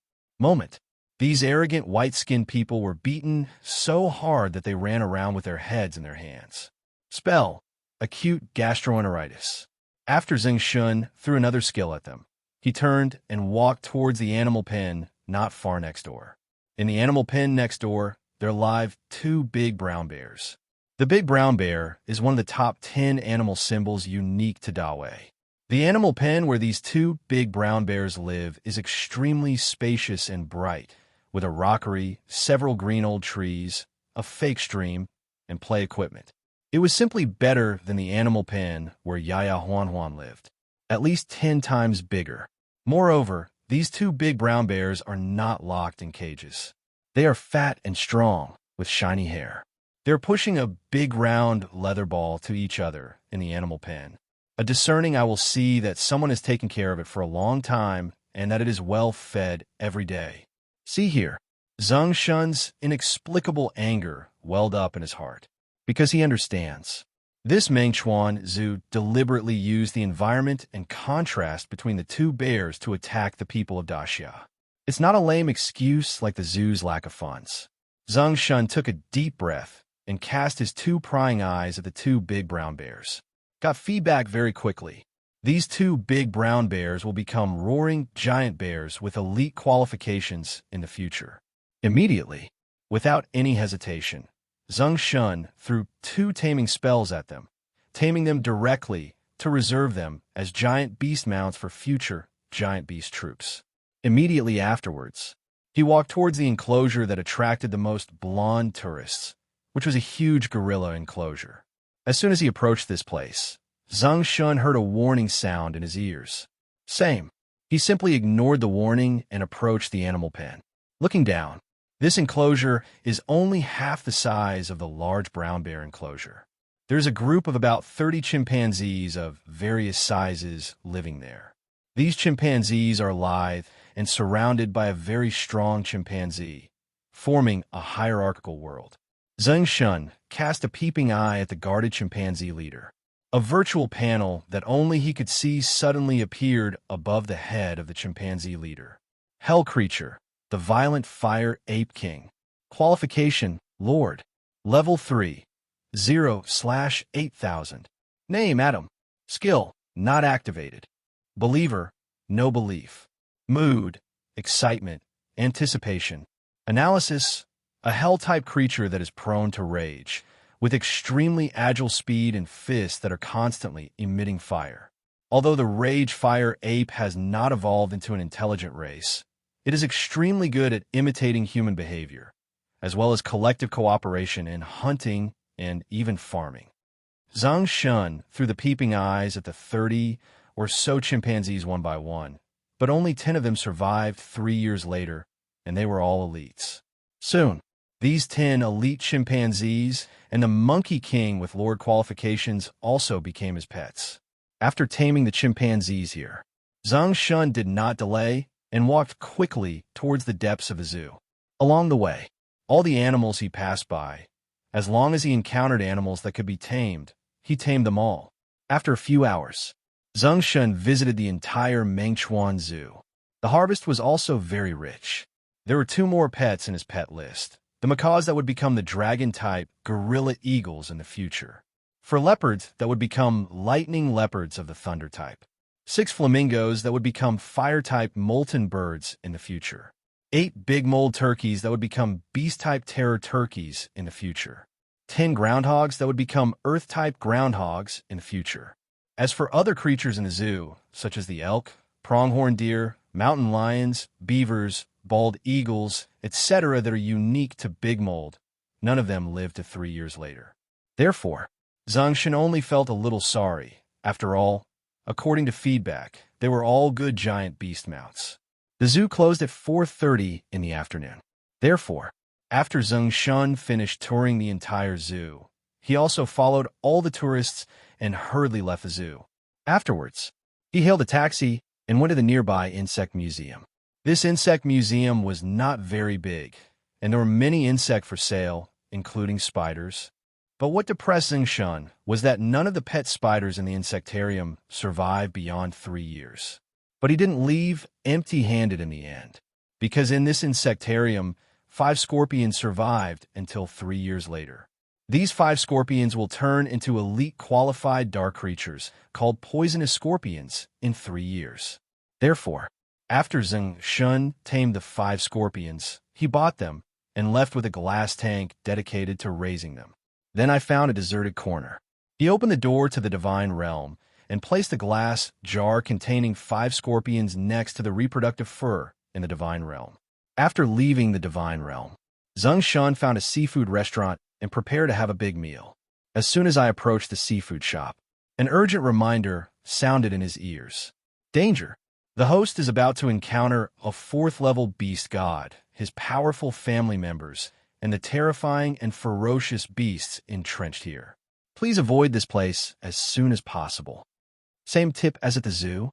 These arrogant white-skinned people were beaten so hard that they ran around with their heads in their hands. Spell: acute gastroenteritis. After Zeng Shen threw another skill at them, he turned and walked towards the animal pen not far next door. In the animal pen next door, there live 2 big brown bears. The big brown bear is one of the top 10 animal symbols unique to Dawei. The animal pen where these 2 big brown bears live is extremely spacious and bright, with a rockery, several green old trees, a fake stream, and play equipment. It was simply better than the animal pen where Yaya Huan lived, at least 10 times bigger. Moreover, these 2 big brown bears are not locked in cages. They are fat and strong, with shiny hair. They're pushing a big round leather ball to each other in the animal pen. A discerning eye will see that someone has taken care of it for a long time and that it is well fed every day. See here, Zeng Shen's inexplicable anger welled up in his heart, because he understands. This Mengchuan zoo deliberately used the environment and contrast between the 2 bears to attack the people of Daxia. It's not a lame excuse like the zoo's lack of funds. Zeng Shen took a deep breath and cast his two prying eyes at the two big brown bears. Got feedback very quickly. These two big brown bears will become roaring giant bears with elite qualifications in the future. Immediately, without any hesitation, Zeng Shen threw two taming spells at them, taming them directly to reserve them as giant beast mounts for future giant beast troops. Immediately afterwards, he walked towards the enclosure that attracted the most blonde tourists, which was a huge gorilla enclosure. As soon as he approached this place, Zeng Shen heard a warning sound in his ears. Same. He simply ignored the warning and approached the animal pen. Looking down, this enclosure is only half the size of the large brown bear enclosure. There's a group of about 30 chimpanzees of various sizes living there. These chimpanzees are lithe and surrounded by a very strong chimpanzee, forming a hierarchical world. Zeng Shen cast a peeping eye at the guarded chimpanzee leader. A virtual panel that only he could see suddenly appeared above the head of the chimpanzee leader. Hell Creature, the Violent Fire Ape King. Qualification, Lord. Level 3. 0/8000. Name, Adam. Skill, not activated. Believer, no belief. Mood, excitement, anticipation. Analysis, a hell-type creature that is prone to rage, with extremely agile speed and fists that are constantly emitting fire. Although the Rage Fire Ape has not evolved into an intelligent race, it is extremely good at imitating human behavior, as well as collective cooperation in hunting and even farming. Zeng Shen threw the peeping eyes at the 30 or so chimpanzees one by one, but only 10 of them survived 3 years later, and they were all elites. Soon, these 10 elite chimpanzees and the Monkey King with Lord qualifications also became his pets. After taming the chimpanzees here, Zeng Shen did not delay and walked quickly towards the depths of the zoo. Along the way, all the animals he passed by, as long as he encountered animals that could be tamed, he tamed them all. After a few hours, Zeng Shen visited the entire Mengchuan Zoo. The harvest was also very rich. There were 2 more pets in his pet list, the macaws that would become the dragon-type gorilla eagles in the future. For leopards that would become lightning leopards of the thunder type. 6 flamingos that would become fire-type molten birds in the future. 8 big mold turkeys that would become beast-type terror turkeys in the future. 10 groundhogs that would become earth-type groundhogs in the future. As for other creatures in the zoo, such as the elk, pronghorn deer, mountain lions, beavers, bald eagles, etc. that are unique to big mold, none of them lived to 3 years later. Therefore, Zeng Shen only felt a little sorry. After all, according to feedback, they were all good giant beast mounts. The zoo closed at 4:30 in the afternoon. Therefore, after Zeng Shen finished touring the entire zoo, he also followed all the tourists and hurriedly left the zoo. Afterwards, he hailed a taxi and went to the nearby insect museum. This insect museum was not very big, and there were many insects for sale, including spiders. But what depressed Zeng Shen was that none of the pet spiders in the insectarium survived beyond 3 years. But he didn't leave empty-handed in the end, because in this insectarium, 5 scorpions survived until 3 years later. These 5 scorpions will turn into elite qualified dark creatures called poisonous scorpions in 3 years. Therefore, after Zeng Shen tamed the 5 scorpions, he bought them and left with a glass tank dedicated to raising them. Then I found a deserted corner. He opened the door to the divine realm and placed a glass jar containing 5 scorpions next to the reproductive fur in the divine realm. After leaving the divine realm, Zeng Shen found a seafood restaurant and prepared to have a big meal. As soon as I approached the seafood shop, an urgent reminder sounded in his ears. Danger! The host is about to encounter a 4th-level beast god, his powerful family members, and the terrifying and ferocious beasts entrenched here. Please avoid this place as soon as possible. Same tip as at the zoo?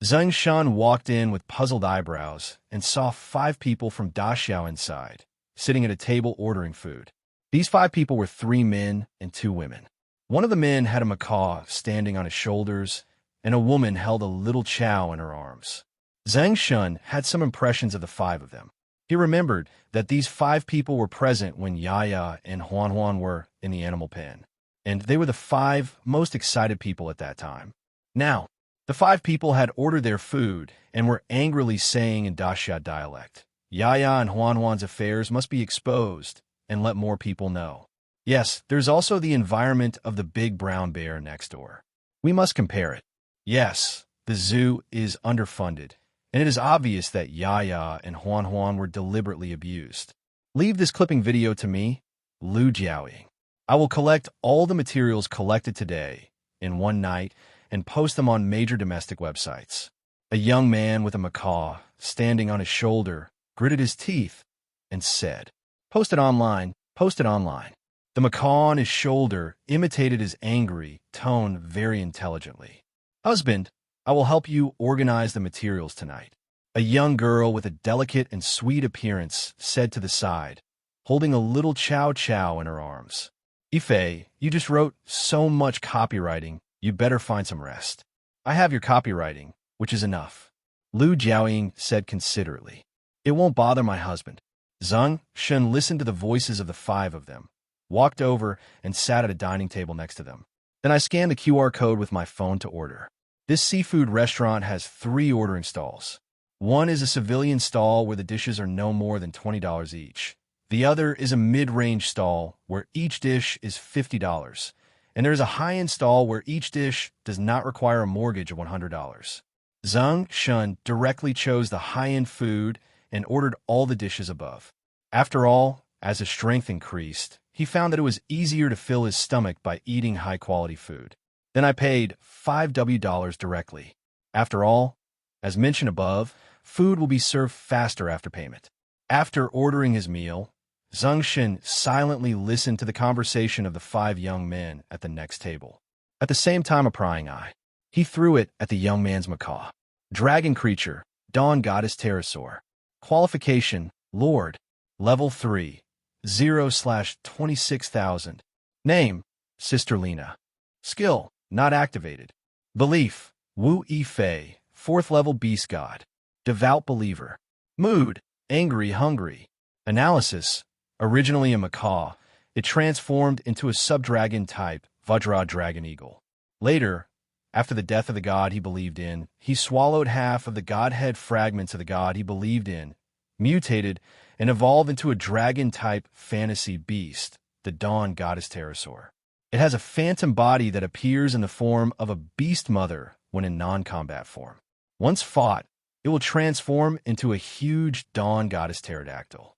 Zeng Shen walked in with puzzled eyebrows and saw 5 people from Daxiao inside, sitting at a table ordering food. These 5 people were 3 men and 2 women. One of the men had a macaw standing on his shoulders, and a woman held a little chow in her arms. Zeng Shen had some impressions of the five of them. He remembered that these five people were present when Yaya and Huan were in the animal pen, and they were the five most excited people at that time. Now, the five people had ordered their food and were angrily saying in Daxia dialect, Yaya and Huan's affairs must be exposed and let more people know. Yes, there's also the environment of the big brown bear next door. We must compare it. Yes, the zoo is underfunded, and it is obvious that Yaya and Huan were deliberately abused. Leave this clipping video to me, Lu Jiaoying. I will collect all the materials collected today in one night and post them on major domestic websites. A young man with a macaw standing on his shoulder gritted his teeth and said, Post it online, post it online. The macaw on his shoulder imitated his angry tone very intelligently. Husband, I will help you organize the materials tonight. A young girl with a delicate and sweet appearance said to the side, holding a little chow chow in her arms. Ife, you just wrote so much copywriting, you better find some rest. I have your copywriting, which is enough. Lu Jiaoying said considerately. It won't bother my husband. Zeng Shen listened to the voices of the five of them, walked over and sat at a dining table next to them. Then I scanned the QR code with my phone to order. This seafood restaurant has 3 ordering stalls. One is a civilian stall where the dishes are no more than $20 each. The other is a mid-range stall where each dish is $50. And there is a high-end stall where each dish does not require a mortgage of $100. Zeng Shen directly chose the high-end food and ordered all the dishes above. After all, as his strength increased, he found that it was easier to fill his stomach by eating high-quality food. Then I paid $5 directly. After all, as mentioned above, food will be served faster after payment. After ordering his meal, Zeng Shen silently listened to the conversation of the 5 young men at the next table. At the same time, a prying eye. He threw it at the young man's macaw. Dragon creature, Dawn Goddess Pterosaur. Qualification, Lord. Level 3. 0/26,000. Name, Sister Lena. Skill, not activated. Belief, Wu Yifei, 4th level beast god. Devout believer. Mood, angry, hungry. Analysis, originally a macaw, it transformed into a subdragon type, Vajra dragon eagle. Later, after the death of the god he believed in, he swallowed half of the godhead fragments of the god he believed in, mutated, and evolved into a dragon-type fantasy beast, the Dawn Goddess Pterosaur. It has a phantom body that appears in the form of a beast mother when in non-combat form. Once fought, it will transform into a huge Dawn Goddess pterodactyl.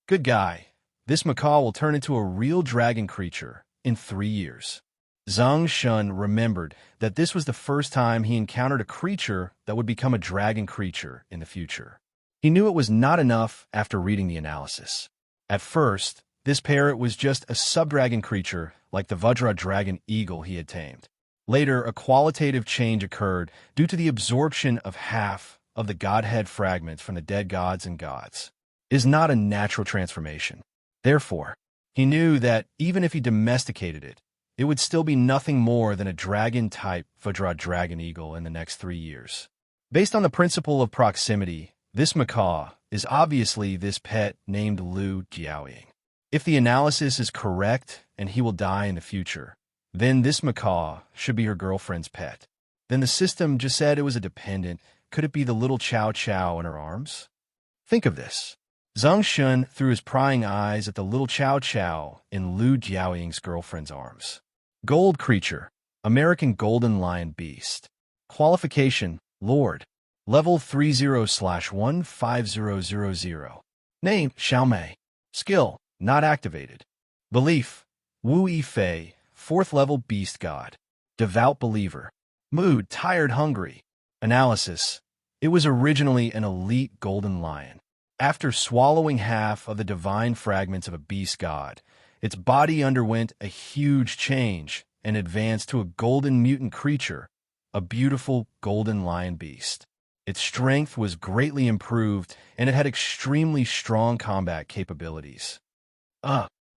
Good guy. This macaw will turn into a real dragon creature in 3 years. Zeng Shen remembered that this was the first time he encountered a creature that would become a dragon creature in the future. He knew it was not enough after reading the analysis. At first, this parrot was just a subdragon creature like the Vajra dragon eagle he had tamed. Later, a qualitative change occurred due to the absorption of half of the godhead fragments from the dead gods and gods. It is not a natural transformation. Therefore, he knew that even if he domesticated it, it would still be nothing more than a dragon-type Vajra dragon eagle in the next 3 years. Based on the principle of proximity, this macaw is obviously this pet named Lu Jiaoying. If the analysis is correct and he will die in the future, then this macaw should be her girlfriend's pet. Then the system just said it was a dependent. Could it be the little chow chow in her arms? Think of this. Zeng Shen threw his prying eyes at the little chow chow in Lu Jiaoying's girlfriend's arms. Gold creature, American golden lion beast. Qualification, Lord. Level 30/15000. Name, Xiaomei. Skill, not activated. Belief, Wu Yifei, 4th level beast god. Devout believer. Mood, tired, hungry. Analysis, it was originally an elite golden lion. After swallowing half of the divine fragments of a beast god, its body underwent a huge change and advanced to a golden mutant creature, a beautiful golden lion beast. Its strength was greatly improved, and it had extremely strong combat capabilities.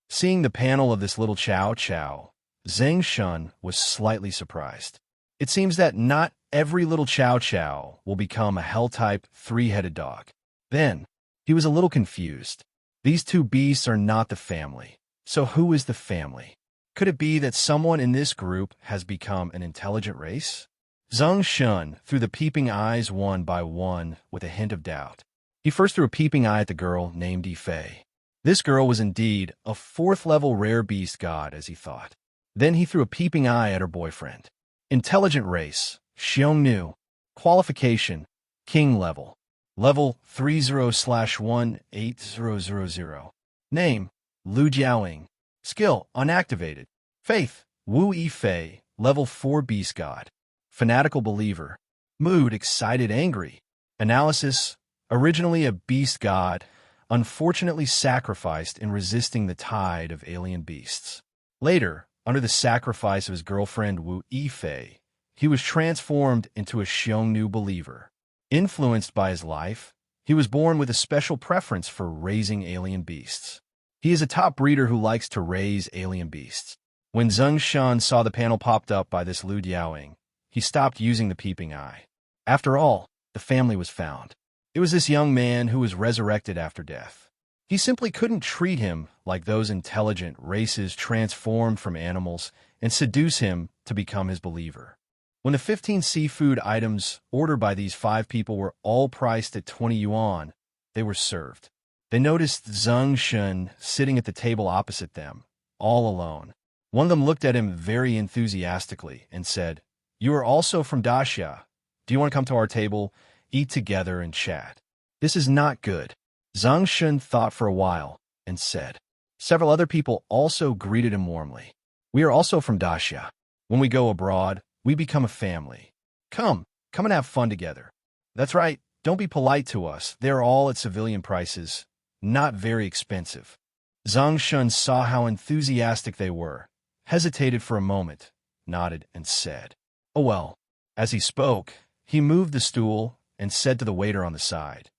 Seeing the panel of this little chow chow, Zeng Shen was slightly surprised. It seems that not every little chow chow will become a hell-type three-headed dog. Then, he was a little confused. These two beasts are not the family. So who is the family? Could it be that someone in this group has become an intelligent race? Zeng Shen threw the peeping eyes one by one with a hint of doubt. He first threw a peeping eye at the girl named Yifei. This girl was indeed a fourth-level rare beast god, as he thought. Then he threw a peeping eye at her boyfriend. Intelligent race, Xiongnu. Qualification, king level. Level 30/18000. Name, Lu Jiaoying. Skill, unactivated. Faith, Wu Yifei, level 4 beast god. Fanatical believer. Mood, excited, angry. Analysis, originally a beast god, unfortunately sacrificed in resisting the tide of alien beasts. Later, under the sacrifice of his girlfriend Wu Yifei, he was transformed into a Xiongnu believer. Influenced by his life, he was born with a special preference for raising alien beasts. He is a top breeder who likes to raise alien beasts. When Zeng Shen saw the panel popped up by this Lu Jiaoying, he stopped using the peeping eye. After all, the family was found. It was this young man who was resurrected after death. He simply couldn't treat him like those intelligent races transformed from animals and seduce him to become his believer. When the 15 seafood items ordered by these 5 people were all priced at 20 yuan, they were served. They noticed Zeng Shen sitting at the table opposite them, all alone. One of them looked at him very enthusiastically and said, "You are also from Daxia. Do you want to come to our table, eat together, and chat?" This is not good. Zeng Shen thought for a while and said. Several other people also greeted him warmly. "We are also from Daxia. When we go abroad, we become a family. Come and have fun together." "That's right. Don't be polite to us. They're all at civilian prices, not very expensive." Zeng Shen saw how enthusiastic they were, hesitated for a moment, nodded, and said, "Oh well." As he spoke, he moved the stool and said to the waiter on the side,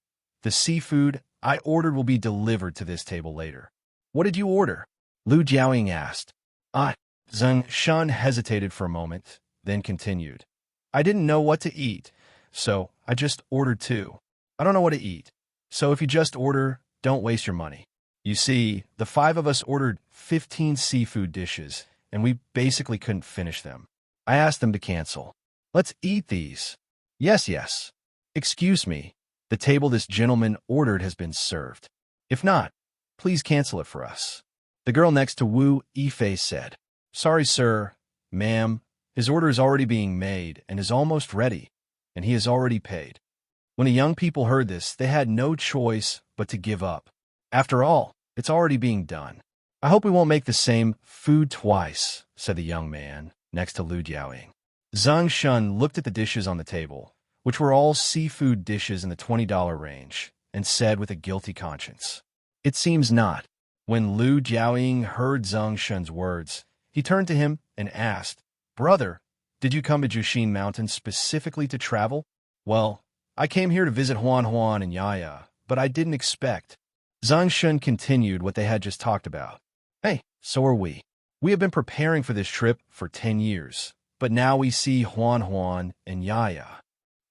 "The seafood I ordered will be delivered to this table later." "What did you order?" Lu Jiaoying asked. Zeng Shen hesitated for a moment, then continued. "I didn't know what to eat, so I just ordered 2. I don't know what to eat, so if you just order, don't waste your money. You see, the 5 of us ordered 15 seafood dishes, and we basically couldn't finish them. I asked them to cancel. Let's eat these." Yes. "Excuse me, the table this gentleman ordered has been served. If not, please cancel it for us." The girl next to Wu Yifei said, "Sorry, sir, ma'am, his order is already being made and is almost ready, and he has already paid." When the young people heard this, they had no choice but to give up. After all, it's already being done. "I hope we won't make the same food twice," said the young man next to Lu Jiaoying. Zeng Shen looked at the dishes on the table, which were all seafood dishes in the $20 range, and said with a guilty conscience, "It seems not." When Lu Jiaoying heard Zeng Shen's words, he turned to him and asked, "Brother, did you come to Jushin Mountain specifically to travel?" "Well, I came here to visit Huan Huan and Yaya, but I didn't expect." Zeng Shen continued what they had just talked about. "Hey, so are we. We have been preparing for this trip for 10 years, but now we see Huan Huan and Yaya.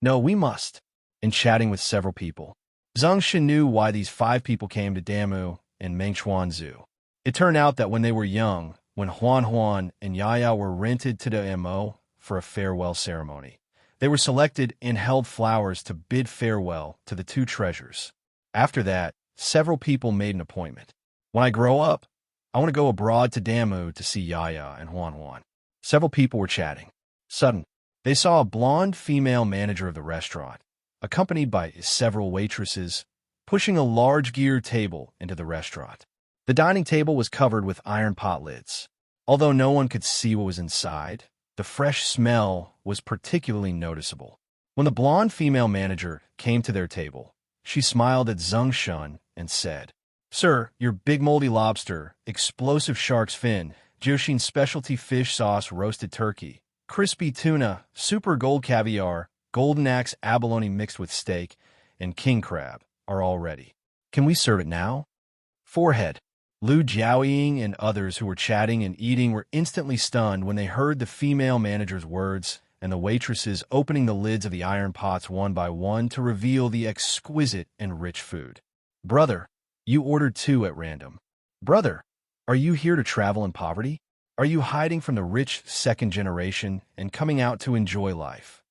No, we must." In chatting with several people, Zeng Shen knew why these 5 people came to Damu and Mengchuan Zoo. It turned out that when they were young, when Huan Huan and Yaya were rented to the MO for a farewell ceremony, they were selected and held flowers to bid farewell to the 2 treasures. After that, several people made an appointment. "When I grow up, I want to go abroad to Damu to see Yaya and Huan Huan." Several people were chatting. Suddenly, they saw a blonde female manager of the restaurant, accompanied by several waitresses, pushing a large gear table into the restaurant. The dining table was covered with iron pot lids. Although no one could see what was inside, the fresh smell was particularly noticeable. When the blonde female manager came to their table, she smiled at Zeng Shen and said, "Sir, your big moldy lobster, explosive shark's fin, Joshin specialty fish sauce roasted turkey, crispy tuna, super gold caviar, golden axe abalone mixed with steak, and king crab are all ready. Can we serve it now?" Forehead. Lu Jiaoying and others who were chatting and eating were instantly stunned when they heard the female manager's words and the waitresses opening the lids of the iron pots one by one to reveal the exquisite and rich food. Brother, you ordered two at random. Brother, are you here to travel in poverty? Are you hiding from the rich second generation and coming out to enjoy life?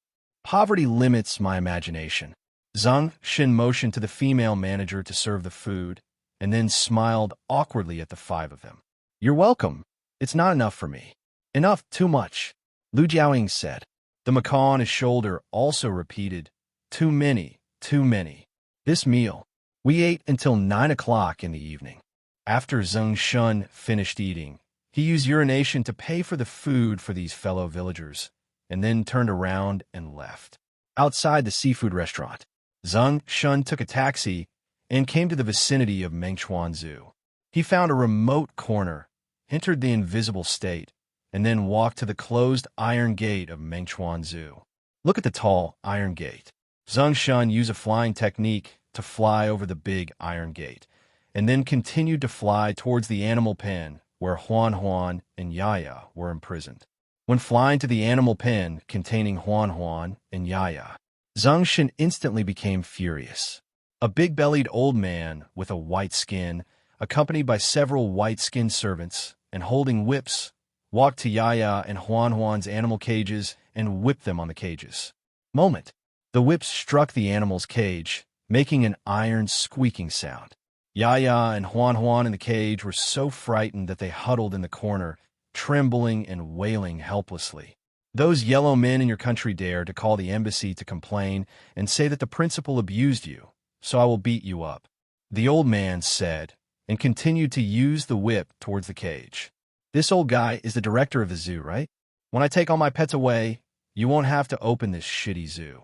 Poverty limits my imagination. Zeng Shen motioned to the female manager to serve the food, and then smiled awkwardly at the five of them. You're welcome. It's not enough for me. Enough, too much. Lu Jiaoying said. The macaw on his shoulder also repeated, too many, too many. This meal. We ate until 9 o'clock in the evening. After Zeng Shen finished eating, he used urination to pay for the food for these fellow villagers, and then turned around and left. Outside the seafood restaurant, Zeng Shen took a taxi and came to the vicinity of Mengchuan Zoo. He found a remote corner, entered the invisible state, and then walked to the closed iron gate of Mengchuan Zoo. Look at the tall iron gate. Zeng Shen used a flying technique to fly over the big iron gate, and then continued to fly towards the animal pen where Huan and Yaya were imprisoned. When flying to the animal pen containing Huan and Yaya, Zeng Shen instantly became furious. A big-bellied old man with a white skin, accompanied by several white-skinned servants and holding whips, walked to Yaya and Huan's animal cages and whipped them on the cages. Moment. The whips struck the animal's cage, making an iron squeaking sound. Yaya and Huan in the cage were so frightened that they huddled in the corner, trembling and wailing helplessly. Those yellow men in your country dare to call the embassy to complain and say that the principal abused you, so I will beat you up, the old man said, and continued to use the whip towards the cage. This old guy is the director of the zoo, right? When I take all my pets away, you won't have to open this shitty zoo.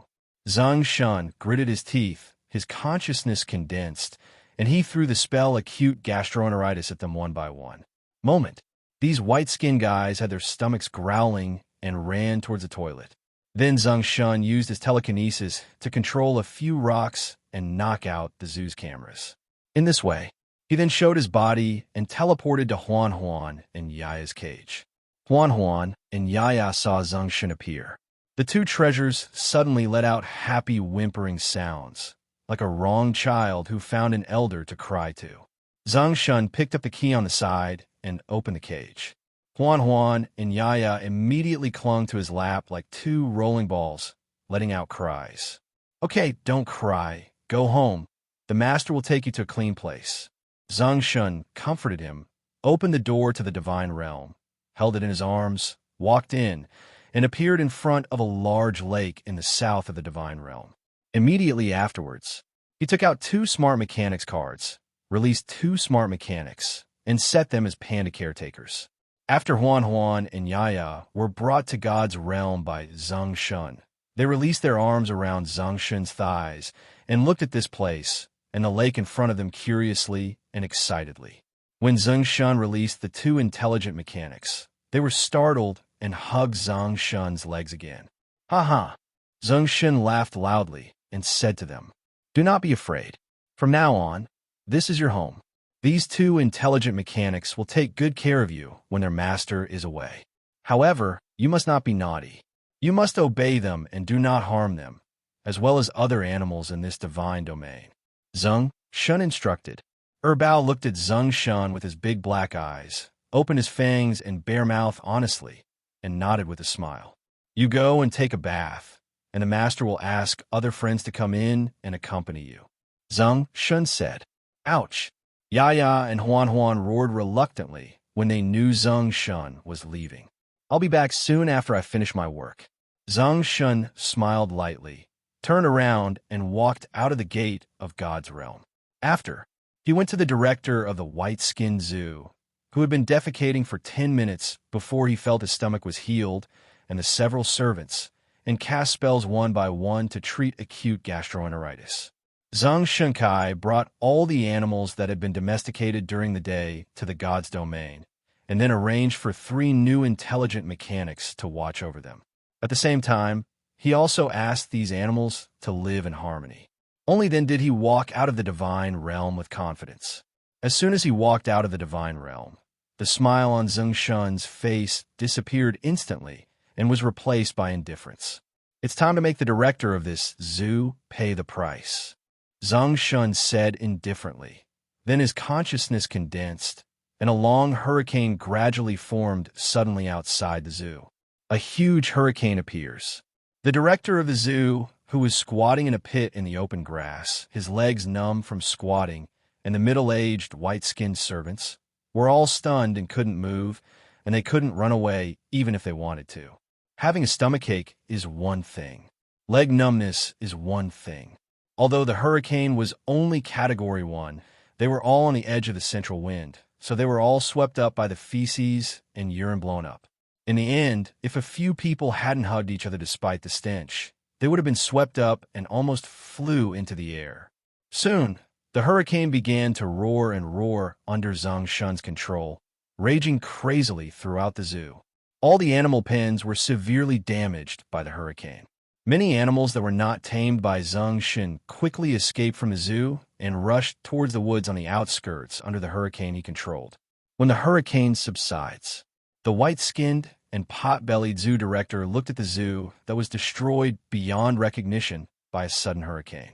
Zeng Shen gritted his teeth, his consciousness condensed, and he threw the spell acute gastroenteritis at them one by one. Moment. These white-skinned guys had their stomachs growling and ran towards the toilet. Then Zeng Shen used his telekinesis to control a few rocks and knock out the zoo's cameras. In this way, he then showed his body and teleported to Huan and Yaya's cage. Huan and Yaya saw Zeng Shen appear. The two treasures suddenly let out happy whimpering sounds, like a wronged child who found an elder to cry to. Zeng Shen picked up the key on the side and opened the cage. Huan and Yaya immediately clung to his lap like two rolling balls, letting out cries. Okay, don't cry. Go home. The master will take you to a clean place. Zeng Shen comforted him, opened the door to the divine realm, held it in his arms, walked in, and appeared in front of a large lake in the south of the divine realm. Immediately afterwards, he took out 2 smart mechanics cards, released 2 smart mechanics, and set them as panda caretakers. After Huan and Yaya were brought to God's realm by Zeng Shen, they released their arms around Zeng Shen's thighs and looked at this place and the lake in front of them curiously and excitedly. When Zeng Shen released the 2 intelligent mechanics, they were startled and hugged Zeng Shen's legs again. Ha ha! Zeng Shen laughed loudly and said to them, do not be afraid. From now on, this is your home. These 2 intelligent mechanics will take good care of you when their master is away. However, you must not be naughty. You must obey them and do not harm them, as well as other animals in this divine domain. Zeng Shen instructed. Bao looked at Zeng Shen with his big black eyes, opened his fangs and bare mouth honestly, and nodded with a smile. You go and take a bath, and the master will ask other friends to come in and accompany you. Zeng Shen said. Ouch! Yaya and Huan roared reluctantly when they knew Zeng Shen was leaving. I'll be back soon after I finish my work. Zeng Shen smiled lightly, turned around, and walked out of the gate of God's realm. After, he went to the director of the white-skinned zoo, who had been defecating for 10 minutes before he felt his stomach was healed, and the several servants, and cast spells one by one to treat acute gastroenteritis. Zeng Shenkai brought all the animals that had been domesticated during the day to the god's domain, and then arranged for 3 new intelligent mechanics to watch over them. At the same time, he also asked these animals to live in harmony. Only then did he walk out of the divine realm with confidence. As soon as he walked out of the divine realm, the smile on Zeng Shen's face disappeared instantly and was replaced by indifference. It's time to make the director of this zoo pay the price, Zeng Shen said indifferently. Then his consciousness condensed, and a long hurricane gradually formed suddenly outside the zoo. A huge hurricane appears. The director of the zoo, who was squatting in a pit in the open grass, his legs numb from squatting, and the middle-aged, white-skinned servants, were all stunned and couldn't move, and they couldn't run away even if they wanted to. Having a stomachache is one thing. Leg numbness is one thing. Although the hurricane was only Category 1, they were all on the edge of the central wind, so they were all swept up by the feces and urine blown up. In the end, if a few people hadn't hugged each other despite the stench, they would have been swept up and almost flew into the air. Soon, the hurricane began to roar and roar under Zeng Shen's control, raging crazily throughout the zoo. All the animal pens were severely damaged by the hurricane. Many animals that were not tamed by Zeng Shen quickly escaped from the zoo and rushed towards the woods on the outskirts under the hurricane he controlled. When the hurricane subsides, the white-skinned and pot-bellied zoo director looked at the zoo that was destroyed beyond recognition by a sudden hurricane.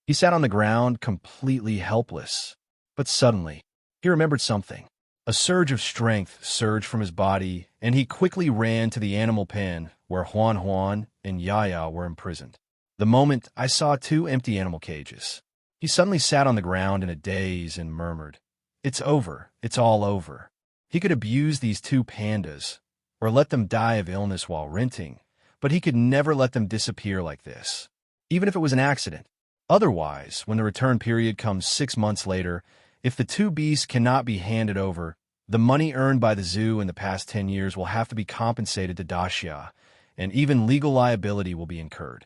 He sat on the ground completely helpless. But suddenly, he remembered something. A surge of strength surged from his body, and he quickly ran to the animal pen where Huan and Yaya were imprisoned. The moment I saw 2 empty animal cages. He suddenly sat on the ground in a daze and murmured, "It's over. It's all over." He could abuse these 2 pandas, or let them die of illness while renting, but he could never let them disappear like this, even if it was an accident. Otherwise, when the return period comes 6 months later, if the 2 beasts cannot be handed over, the money earned by the zoo in the past 10 years will have to be compensated to Daxia, and even legal liability will be incurred.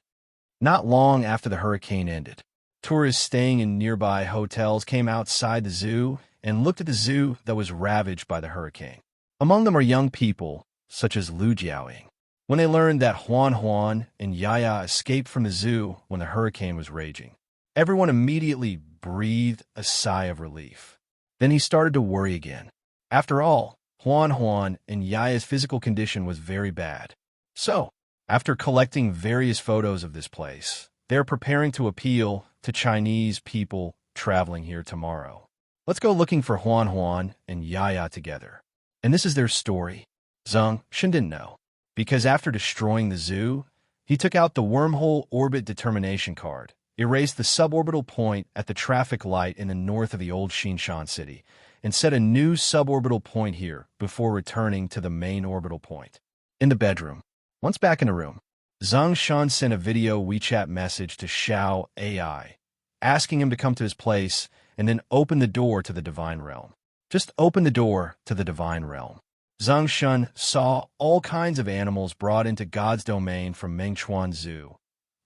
Not long after the hurricane ended, tourists staying in nearby hotels came outside the zoo and looked at the zoo that was ravaged by the hurricane. Among them are young people, such as Lu Jiaoying. When they learned that Huan and Yaya escaped from the zoo when the hurricane was raging, everyone immediately breathed a sigh of relief. Then he started to worry again. After all, Huan and Yaya's physical condition was very bad. So, after collecting various photos of this place, they're preparing to appeal to Chinese people traveling here tomorrow. Let's go looking for Huan and Yaya together. And this is their story. Zeng Shen didn't know, because after destroying the zoo, he took out the wormhole orbit determination card, erased the suborbital point at the traffic light in the north of the old Xinshan city, and set a new suborbital point here before returning to the main orbital point. In the bedroom. Once back in the room, Zeng Shen sent a video WeChat message to Xiao AI, asking him to come to his place and then open the door to the divine realm. Just open the door to the divine realm. Zeng Shen saw all kinds of animals brought into God's domain from Mengchuan Zoo,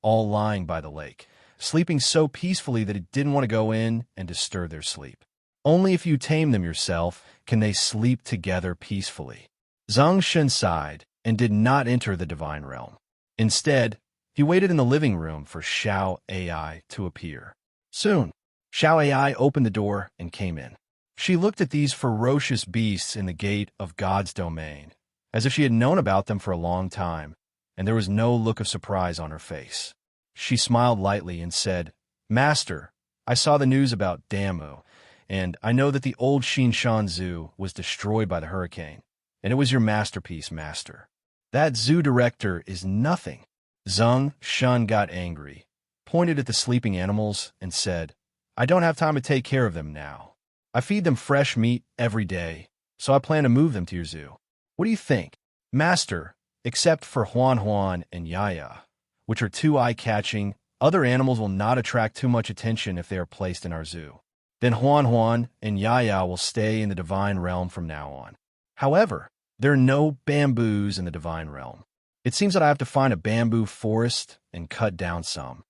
all lying by the lake, sleeping so peacefully that he didn't want to go in and disturb their sleep. Only if you tame them yourself can they sleep together peacefully. Zeng Shen sighed and did not enter the divine realm. Instead, he waited in the living room for Xiao AI to appear. Soon, Xiao AI opened the door and came in. She looked at these ferocious beasts in the gate of God's domain, as if she had known about them for a long time, and there was no look of surprise on her face. She smiled lightly and said, "Master, I saw the news about Damu, and I know that the old Xinshan Zoo was destroyed by the hurricane, and it was your masterpiece, Master. That zoo director is nothing." Zeng Shen got angry, pointed at the sleeping animals, and said, "I don't have time to take care of them now. I feed them fresh meat every day, so I plan to move them to your zoo. What do you think, Master? Except for Huan and Yaya, which are too eye-catching, other animals will not attract too much attention if they are placed in our zoo. Then Huan and Yaya will stay in the divine realm from now on. However, there are no bamboos in the divine realm. It seems that I have to find a bamboo forest and cut down some."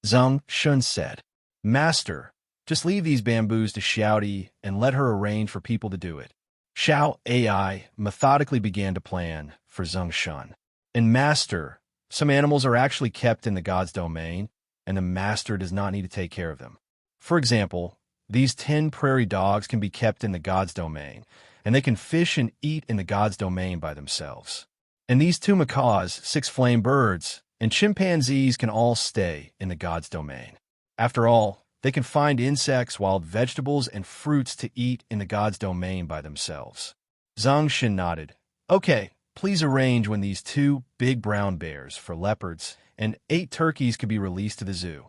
Zeng Shen said, "Master, just leave these bamboos to Xiaodi and let her arrange for people to do it." Xiao AI methodically began to plan for Zeng Shen. "And Master, some animals are actually kept in the God's domain, and the Master does not need to take care of them. For example, these 10 prairie dogs can be kept in the God's domain, and they can fish and eat in the God's domain by themselves. And these 2 macaws, 6 flame birds, and chimpanzees can all stay in the god's domain. After all, they can find insects, wild vegetables, and fruits to eat in the god's domain by themselves. Zeng Shen nodded. Okay, please arrange when these 2 big brown bears for leopards and 8 turkeys could be released to the zoo.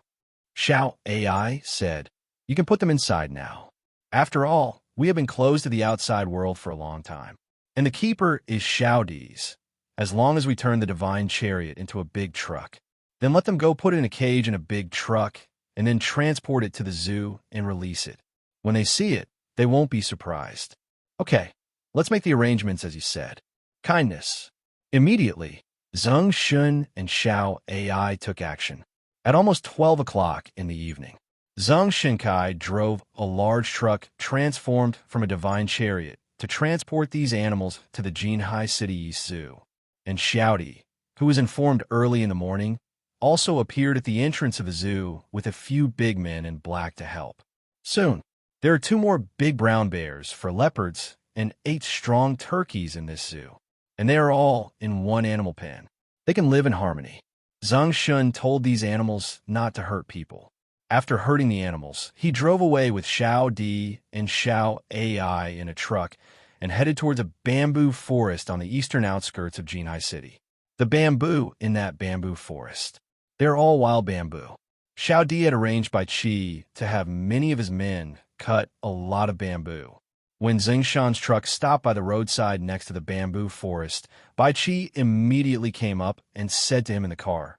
Xiao AI said, you can put them inside now. After all, we have been closed to the outside world for a long time. And the keeper is Xiao Di's, as long as we turn the divine chariot into a big truck. Then let them go put it in a cage in a big truck, and then transport it to the zoo and release it. When they see it, they won't be surprised. Okay, let's make the arrangements as you said. Kindness. Immediately, Zeng Shen and Xiao AI took action. At almost 12 o'clock in the evening, Zeng Shenkai drove a large truck transformed from a divine chariot to transport these animals to the Jinhai City East Zoo. And Xiaodi, who was informed early in the morning, also appeared at the entrance of the zoo with a few big men in black to help. Soon, there are 2 more big brown bears for leopards and 8 strong turkeys in this zoo, and they are all in one animal pen. They can live in harmony. Zeng Shen told these animals not to hurt people. After hurting the animals, he drove away with Xiao Di and Xiao AI in a truck and headed towards a bamboo forest on the eastern outskirts of Jinhai City. The bamboo in that bamboo forest. They're all wild bamboo. Xiao Di had arranged by Qi to have many of his men cut a lot of bamboo. When Zeng Shan's truck stopped by the roadside next to the bamboo forest, Bai Qi immediately came up and said to him in the car,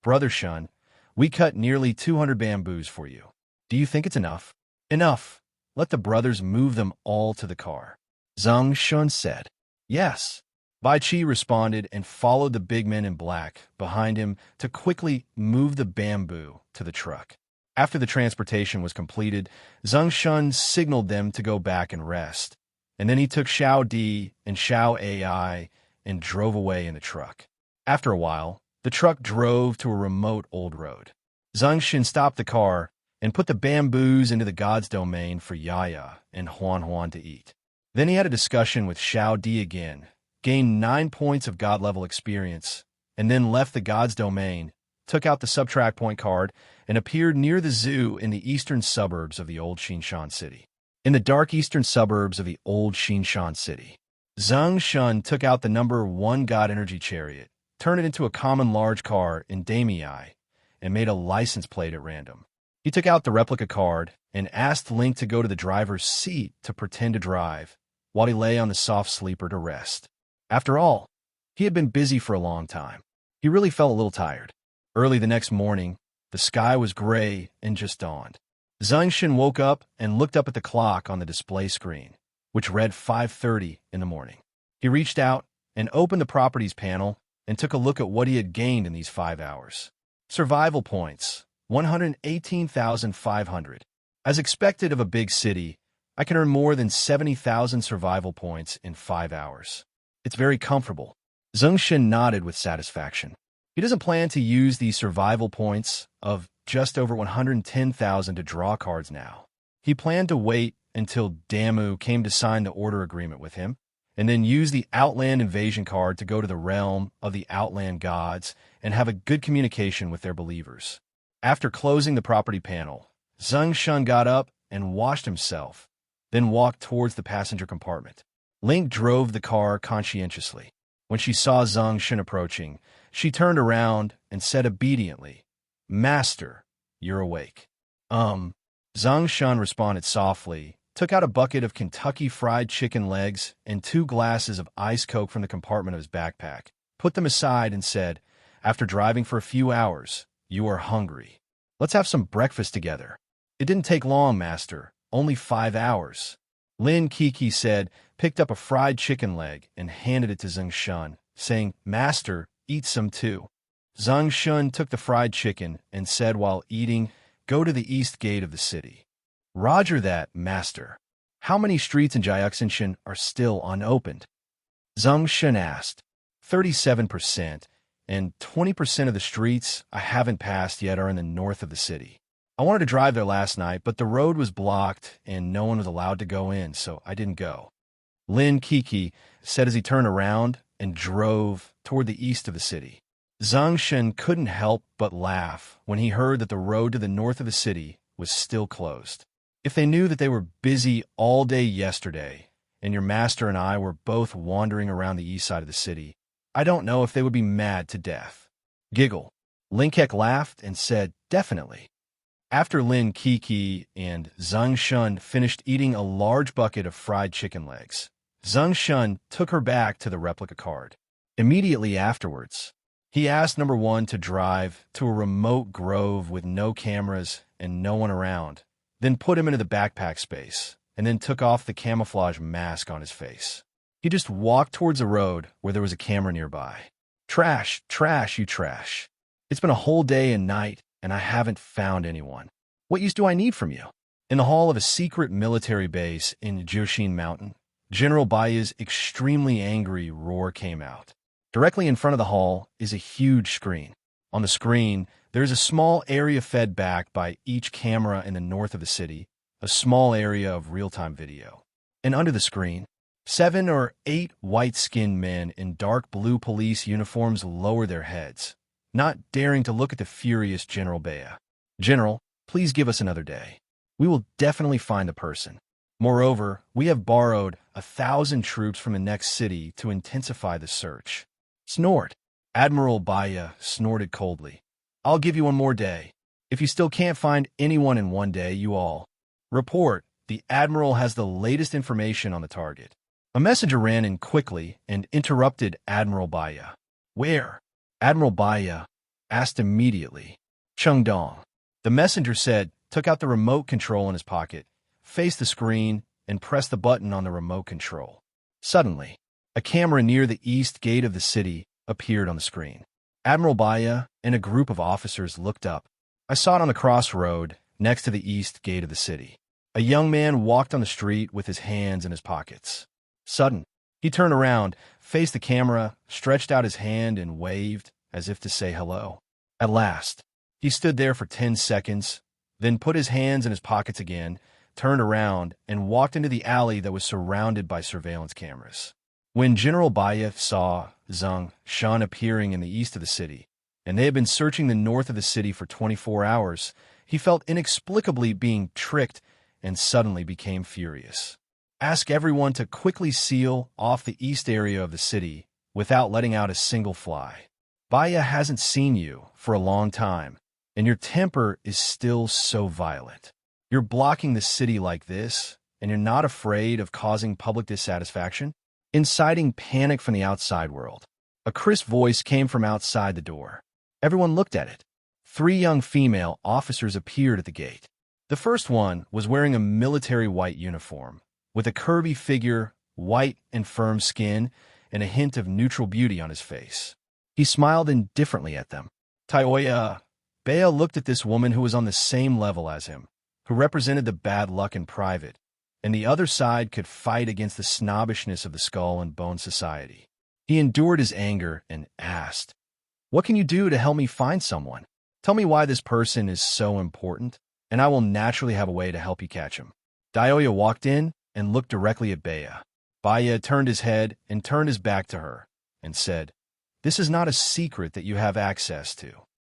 Brother Shan, we cut nearly 200 bamboos for you. Do you think it's enough? Enough. Let the brothers move them all to the car. Zeng Shen said, Yes. Bai Qi responded and followed the big men in black behind him to quickly move the bamboo to the truck. After the transportation was completed, Zeng Shen signaled them to go back and rest, and then he took Xiao Di and Xiao AI and drove away in the truck. After a while, the truck drove to a remote old road. Zeng Shen stopped the car and put the bamboos into the god's domain for Yaya and Huan Huan to eat. Then he had a discussion with Xiao Di again, gained 9 points of god-level experience, and then left the god's domain, took out the subtract point card, and appeared near the zoo in the eastern suburbs of the old Xinshan city. In the dark eastern suburbs of the old Xinshan city, Zeng Shen took out the number 1 god energy chariot, turned it into a common large car in Damei, and made a license plate at random. He took out the replica card and asked Link to go to the driver's seat to pretend to drive, while he lay on the soft sleeper to rest. After all, he had been busy for a long time. He really felt a little tired. Early the next morning, the sky was gray and just dawned. Zeng Shen woke up and looked up at the clock on the display screen, which read 5:30 in the morning. He reached out and opened the properties panel and took a look at what he had gained in these 5 hours. Survival points, 118,500. As expected of a big city, I can earn more than 70,000 survival points in 5 hours. It's very comfortable. Zeng Shen nodded with satisfaction. He doesn't plan to use these survival points of just over 110,000 to draw cards now. He planned to wait until Damu came to sign the order agreement with him, and then use the Outland Invasion card to go to the realm of the Outland gods and have a good communication with their believers. After closing the property panel, Zeng Shen got up and washed himself, then walked towards the passenger compartment. Link drove the car conscientiously. When she saw Zeng Shen approaching, she turned around and said obediently, Master, you're awake. Zeng Shen responded softly, took out a bucket of Kentucky Fried Chicken legs and 2 glasses of ice Coke from the compartment of his backpack, put them aside and said, After driving for a few hours, you are hungry. Let's have some breakfast together. It didn't take long, Master, only 5 hours. Lin Kiki said, picked up a fried chicken leg and handed it to Zeng Shen, saying, Master, eat some too. Zeng Shen took the fried chicken and said while eating, Go to the east gate of the city. Roger that, Master. How many streets in Jiuxinshan are still unopened? Zeng Shen asked. 37%, and 20% of the streets I haven't passed yet are in the north of the city. I wanted to drive there last night, but the road was blocked and no one was allowed to go in, so I didn't go. Lin Kiki said as he turned around and drove toward the east of the city. Zeng Shen couldn't help but laugh when he heard that the road to the north of the city was still closed. If they knew that they were busy all day yesterday, and your master and I were both wandering around the east side of the city, I don't know if they would be mad to death. Giggle. Linkek laughed and said, definitely. After Lin Kiki and Zeng Shen finished eating a large bucket of fried chicken legs, Zeng Shen took her back to the replica card. Immediately afterwards, he asked number 1 to drive to a remote grove with no cameras and no one around, then put him into the backpack space, and then took off the camouflage mask on his face. He just walked towards a road where there was a camera nearby. Trash, trash, you trash. It's been a whole day and night, and I haven't found anyone. What use do I need from you? In the hall of a secret military base in Jiuxin Mountain, General Baiya's extremely angry roar came out. Directly in front of the hall is a huge screen. On the screen, there is a small area fed back by each camera in the north of the city, a small area of real-time video. And under the screen, 7 or 8 white-skinned men in dark blue police uniforms lower their heads, not daring to look at the furious General Baiya. General, please give us another day. We will definitely find the person. Moreover, we have borrowed 1,000 troops from the next city to intensify the search. Snort. Admiral Baiya snorted coldly. I'll give you one more day. If you still can't find anyone in one day, you all report. The Admiral has the latest information on the target. A messenger ran in quickly and interrupted Admiral Baiya. Where? Admiral Baiya asked immediately. Chengdong. The messenger said, took out the remote control in his pocket, faced the screen, and pressed the button on the remote control. Suddenly, a camera near the east gate of the city appeared on the screen. Admiral Baiya and a group of officers looked up. I saw it on the crossroad next to the east gate of the city. A young man walked on the street with his hands in his pockets. Sudden, he turned around, faced the camera, stretched out his hand, and waved as if to say hello. At last, he stood there for 10 seconds, then put his hands in his pockets again, turned around, and walked into the alley that was surrounded by surveillance cameras. When General Baiya saw Zeng Shen appearing in the east of the city, and they had been searching the north of the city for 24 hours, he felt inexplicably being tricked and suddenly became furious. Ask everyone to quickly seal off the east area of the city without letting out a single fly. Baiya hasn't seen you for a long time, and your temper is still so violent. You're blocking the city like this, and you're not afraid of causing public dissatisfaction? Inciting panic from the outside world. A crisp voice came from outside the door. Everyone looked at it. 3 young female officers appeared at the gate. The first one was wearing a military white uniform, with a curvy figure, white and firm skin, and a hint of neutral beauty on his face. He smiled indifferently at them. Taoya. Baiya looked at this woman who was on the same level as him, who represented the bad luck in private, and the other side could fight against the snobbishness of the skull and bone society. He endured his anger and asked, "What can you do to help me find someone? Tell me why this person is so important, and I will naturally have a way to help you catch him." Daoya walked in and looked directly at Baiya. Baiya turned his head and turned his back to her and said, "This is not a secret that you have access to.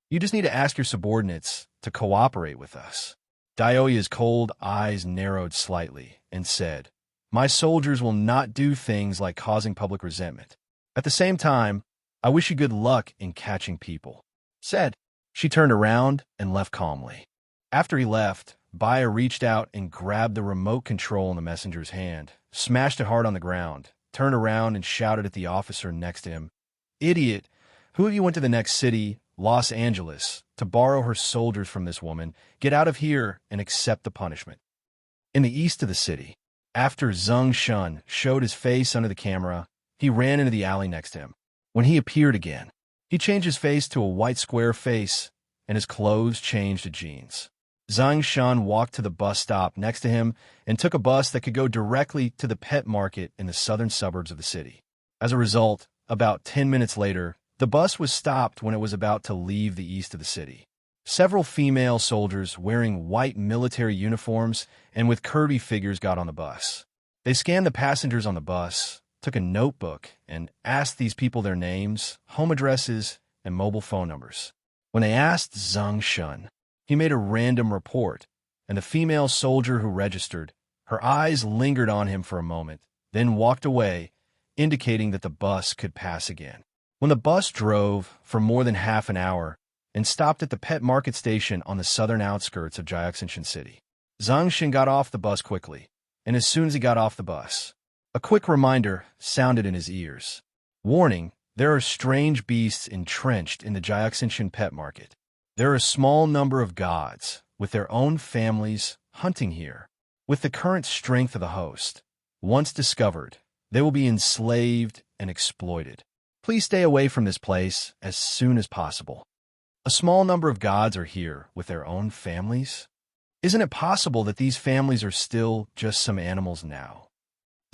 You just need to ask your subordinates to cooperate with us." Daoya's cold eyes narrowed slightly and said, "My soldiers will not do things like causing public resentment. At the same time, I wish you good luck in catching people." Said. She turned around and left calmly. After he left, Baiya reached out and grabbed the remote control in the messenger's hand, smashed it hard on the ground, turned around and shouted at the officer next to him, "Idiot, who of you went to the next city, Los Angeles, to borrow her soldiers from this woman? Get out of here and accept the punishment." In the east of the city, after Zeng Shen showed his face under the camera, he ran into the alley next to him. When he appeared again, he changed his face to a white square face, and his clothes changed to jeans. Zeng Shen walked to the bus stop next to him and took a bus that could go directly to the pet market in the southern suburbs of the city. As a result, about 10 minutes later, the bus was stopped when it was about to leave the east of the city. Several female soldiers wearing white military uniforms and with curvy figures got on the bus. They scanned the passengers on the bus, took a notebook and asked these people their names, home addresses, and mobile phone numbers. When they asked Zeng Shen, he made a random report, and the female soldier who registered, her eyes lingered on him for a moment, then walked away, indicating that the bus could pass again. When the bus drove for more than half an hour and stopped at the pet market station on the southern outskirts of Zeng Shen City, Zeng Shen got off the bus quickly, and as soon as he got off the bus, a quick reminder sounded in his ears. Warning, there are strange beasts entrenched in the Zeng Shen pet market. There are a small number of gods, with their own families, hunting here. With the current strength of the host, once discovered, they will be enslaved and exploited. Please stay away from this place as soon as possible. A small number of gods are here with their own families? Isn't it possible that these families are still just some animals now?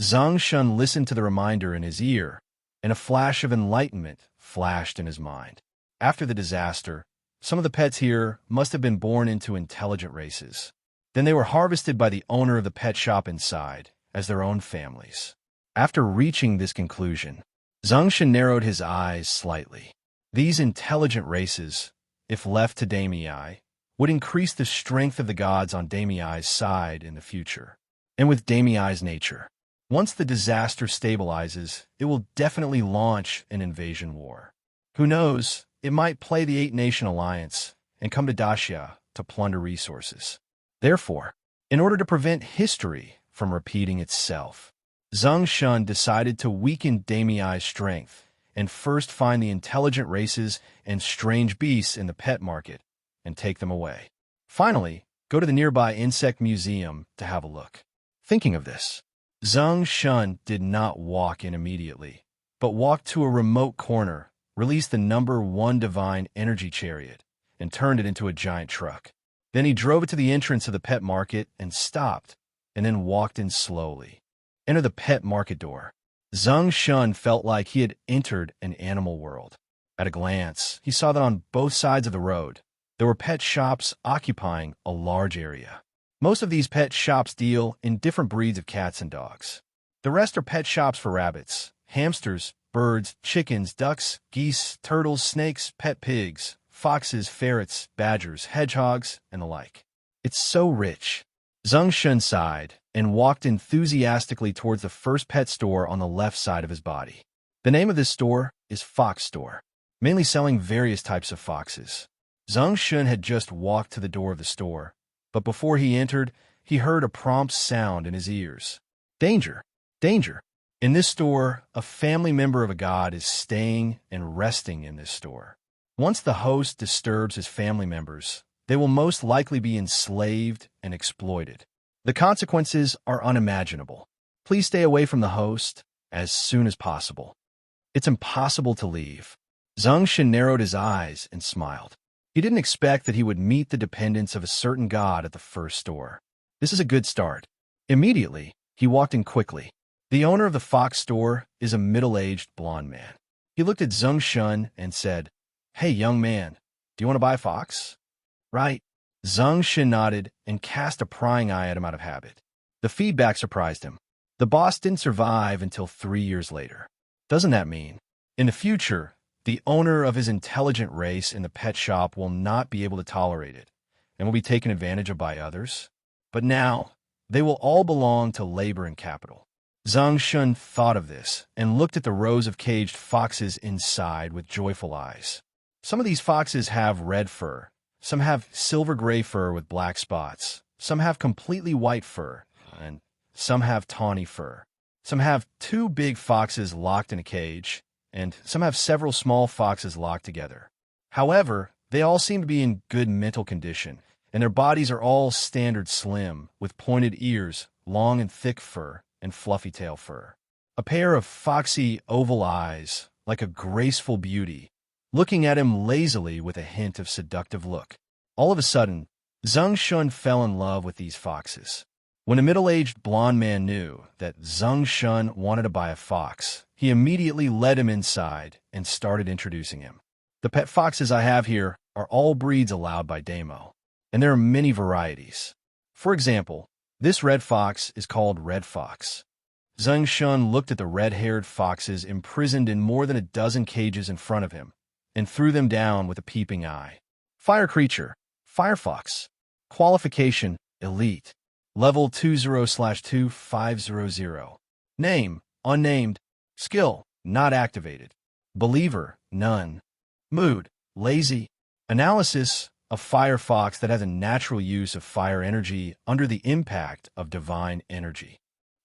Zeng Shen listened to the reminder in his ear, and a flash of enlightenment flashed in his mind. After the disaster, some of the pets here must have been born into intelligent races. Then they were harvested by the owner of the pet shop inside as their own families. After reaching this conclusion, Zeng Shen narrowed his eyes slightly. These intelligent races, if left to Damei, would increase the strength of the gods on Damei's side in the future. And with Damei's nature, once the disaster stabilizes, it will definitely launch an invasion war. Who knows, it might play the Eight-Nation Alliance and come to Daxia to plunder resources. Therefore, in order to prevent history from repeating itself, Zeng Shen decided to weaken Damei's strength and first find the intelligent races and strange beasts in the pet market and take them away. Finally, go to the nearby insect museum to have a look. Thinking of this, Zeng Shen did not walk in immediately, but walked to a remote corner, released the number 1 divine energy chariot, and turned it into a giant truck. Then he drove it to the entrance of the pet market and stopped, and then walked in slowly. Enter the pet market door. Zeng Shen felt like he had entered an animal world. At a glance, he saw that on both sides of the road, there were pet shops occupying a large area. Most of these pet shops deal in different breeds of cats and dogs. The rest are pet shops for rabbits, hamsters, birds, chickens, ducks, geese, turtles, snakes, pet pigs, foxes, ferrets, badgers, hedgehogs, and the like. It's so rich. Zeng Shen sighed and walked enthusiastically towards the first pet store on the left side of his body. The name of this store is Fox Store, mainly selling various types of foxes. Zeng Shen had just walked to the door of the store, but before he entered, he heard a prompt sound in his ears. Danger! Danger! In this store, a family member of a god is staying and resting in this store. Once the host disturbs his family members, they will most likely be enslaved and exploited. The consequences are unimaginable. Please stay away from the host as soon as possible. It's impossible to leave. Zeng Shen narrowed his eyes and smiled. He didn't expect that he would meet the dependents of a certain god at the first store. This is a good start. Immediately, he walked in quickly. The owner of the Fox store is a middle-aged blonde man. He looked at Zeng Shen and said, "Hey, young man, do you want to buy a fox?" "Right." Zeng Shen nodded and cast a prying eye at him out of habit. The feedback surprised him. The boss didn't survive until 3 years later. Doesn't that mean, in the future, the owner of his intelligent race in the pet shop will not be able to tolerate it and will be taken advantage of by others? But now, they will all belong to labor and capital. Zeng Shen thought of this and looked at the rows of caged foxes inside with joyful eyes. Some of these foxes have red fur, some have silver-gray fur with black spots, some have completely white fur, and some have tawny fur. Some have 2 big foxes locked in a cage, and some have several small foxes locked together. However, they all seem to be in good mental condition, and their bodies are all standard slim, with pointed ears, long and thick fur, and fluffy tail fur. A pair of foxy oval eyes, like a graceful beauty, looking at him lazily with a hint of seductive look. All of a sudden, Zeng Shen fell in love with these foxes. When a middle-aged blonde man knew that Zeng Shen wanted to buy a fox, he immediately led him inside and started introducing him. The pet foxes I have here are all breeds allowed by Damo, and there are many varieties. For example, this red fox is called Red Fox. Zeng Shen looked at the red-haired foxes imprisoned in more than a dozen cages in front of him and threw them down with a peeping eye. Fire creature, Firefox. Qualification, elite. Level 20/2500. Name, unnamed. Skill, not activated. Believer, none. Mood, lazy. Analysis, a firefox that has a natural use of fire energy under the impact of divine energy.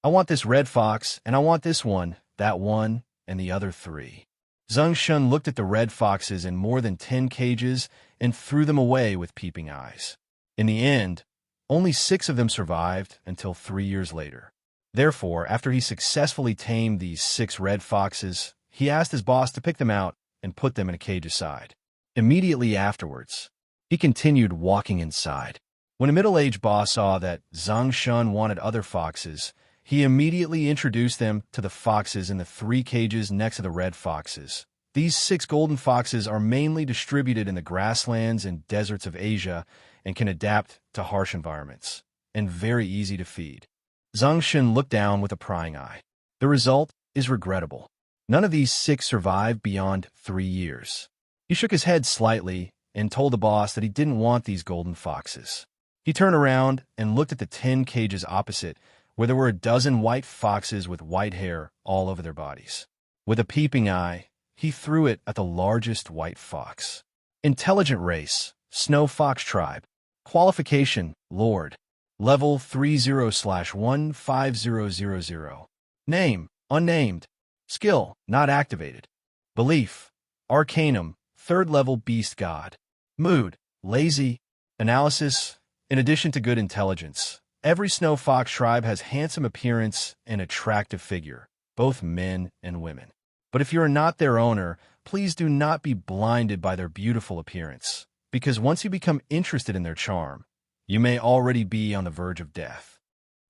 I want this red fox, and I want this one, that one, and the other three. Zeng Shen looked at the red foxes in more than 10 cages and threw them away with peeping eyes. In the end, only 6 of them survived until 3 years later. Therefore, after he successfully tamed these 6 red foxes, he asked his boss to pick them out and put them in a cage aside. Immediately afterwards, he continued walking inside. When a middle-aged boss saw that Zeng Shen wanted other foxes, he immediately introduced them to the foxes in the 3 cages next to the red foxes. These 6 golden foxes are mainly distributed in the grasslands and deserts of Asia and can adapt to harsh environments, and very easy to feed. Zeng Shen looked down with a prying eye. The result is regrettable. None of these 6 survived beyond 3 years. He shook his head slightly and told the boss that he didn't want these golden foxes. He turned around and looked at the 10 cages opposite, where there were a dozen white foxes with white hair all over their bodies. With a peeping eye, he threw it at the largest white fox. Intelligent race, Snow Fox Tribe. Qualification, Lord. Level 30/15000. Name, unnamed. Skill, not activated. Belief, Arcanum, 3rd level beast god. Mood, lazy. Analysis, in addition to good intelligence, every Snow Fox tribe has handsome appearance and attractive figure, both men and women. But if you are not their owner, please do not be blinded by their beautiful appearance, because once you become interested in their charm, you may already be on the verge of death.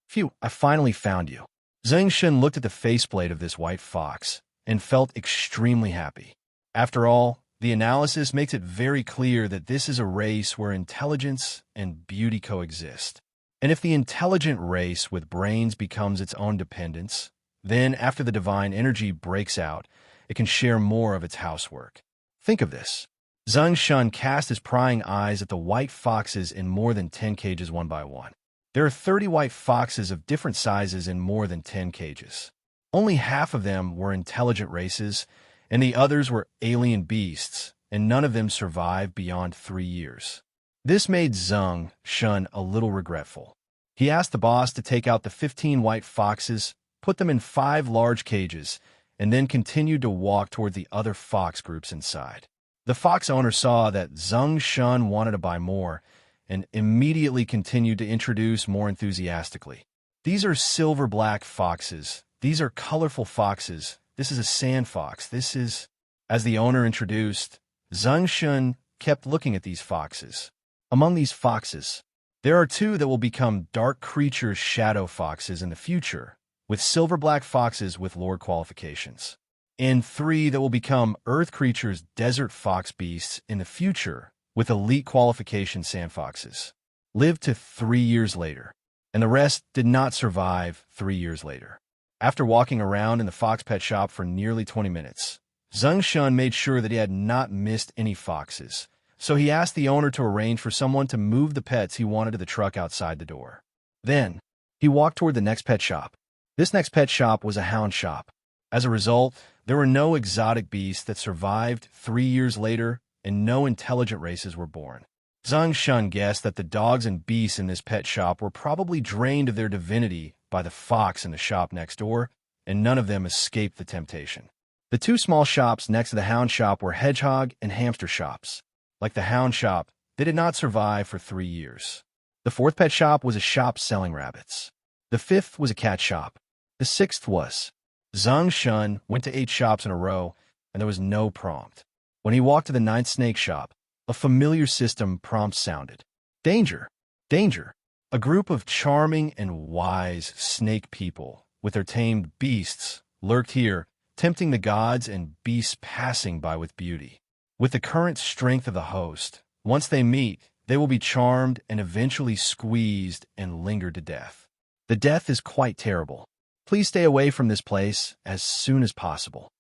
Phew, I finally found you. Zeng Shen looked at the faceplate of this white fox and felt extremely happy. After all, the analysis makes it very clear that this is a race where intelligence and beauty coexist. And if the intelligent race with brains becomes its own dependence, then after the divine energy breaks out, it can share more of its housework. Think of this. Zeng Shen cast his prying eyes at the white foxes in more than 10 cages one by one. There are 30 white foxes of different sizes in more than 10 cages. Only half of them were intelligent races, and the others were alien beasts, and none of them survived beyond 3 years. This made Zeng Shen a little regretful. He asked the boss to take out the 15 white foxes, put them in 5 large cages, and then continued to walk toward the other fox groups inside. The fox owner saw that Zeng Shen wanted to buy more, and immediately continued to introduce more enthusiastically. These are silver-black foxes. These are colorful foxes. This is a sand fox. This is... As the owner introduced, Zeng Shen kept looking at these foxes. Among these foxes, there are 2 that will become dark creatures shadow foxes in the future, with silver-black foxes with lord qualifications, and 3 that will become earth creatures desert fox beasts in the future, with elite qualification sand foxes. Lived to 3 years later, and the rest did not survive 3 years later. After walking around in the fox pet shop for nearly 20 minutes, Zeng Shen made sure that he had not missed any foxes, so he asked the owner to arrange for someone to move the pets he wanted to the truck outside the door. Then, he walked toward the next pet shop. This next pet shop was a hound shop. As a result, there were no exotic beasts that survived 3 years later, and no intelligent races were born. Zeng Shen guessed that the dogs and beasts in this pet shop were probably drained of their divinity by the fox in the shop next door, and none of them escaped the temptation. The 2 small shops next to the hound shop were hedgehog and hamster shops. Like the hound shop, they did not survive for 3 years. The 4th pet shop was a shop selling rabbits. The 5th was a cat shop. The 6th was... Zeng Shen went to 8 shops in a row, and there was no prompt. When he walked to the 9th snake shop, a familiar system prompt sounded. Danger! Danger! A group of charming and wise snake people, with their tamed beasts, lurked here, tempting the gods and beasts passing by with beauty. With the current strength of the host, once they meet, they will be charmed and eventually squeezed and lingered to death. The death is quite terrible. Please stay away from this place as soon as possible.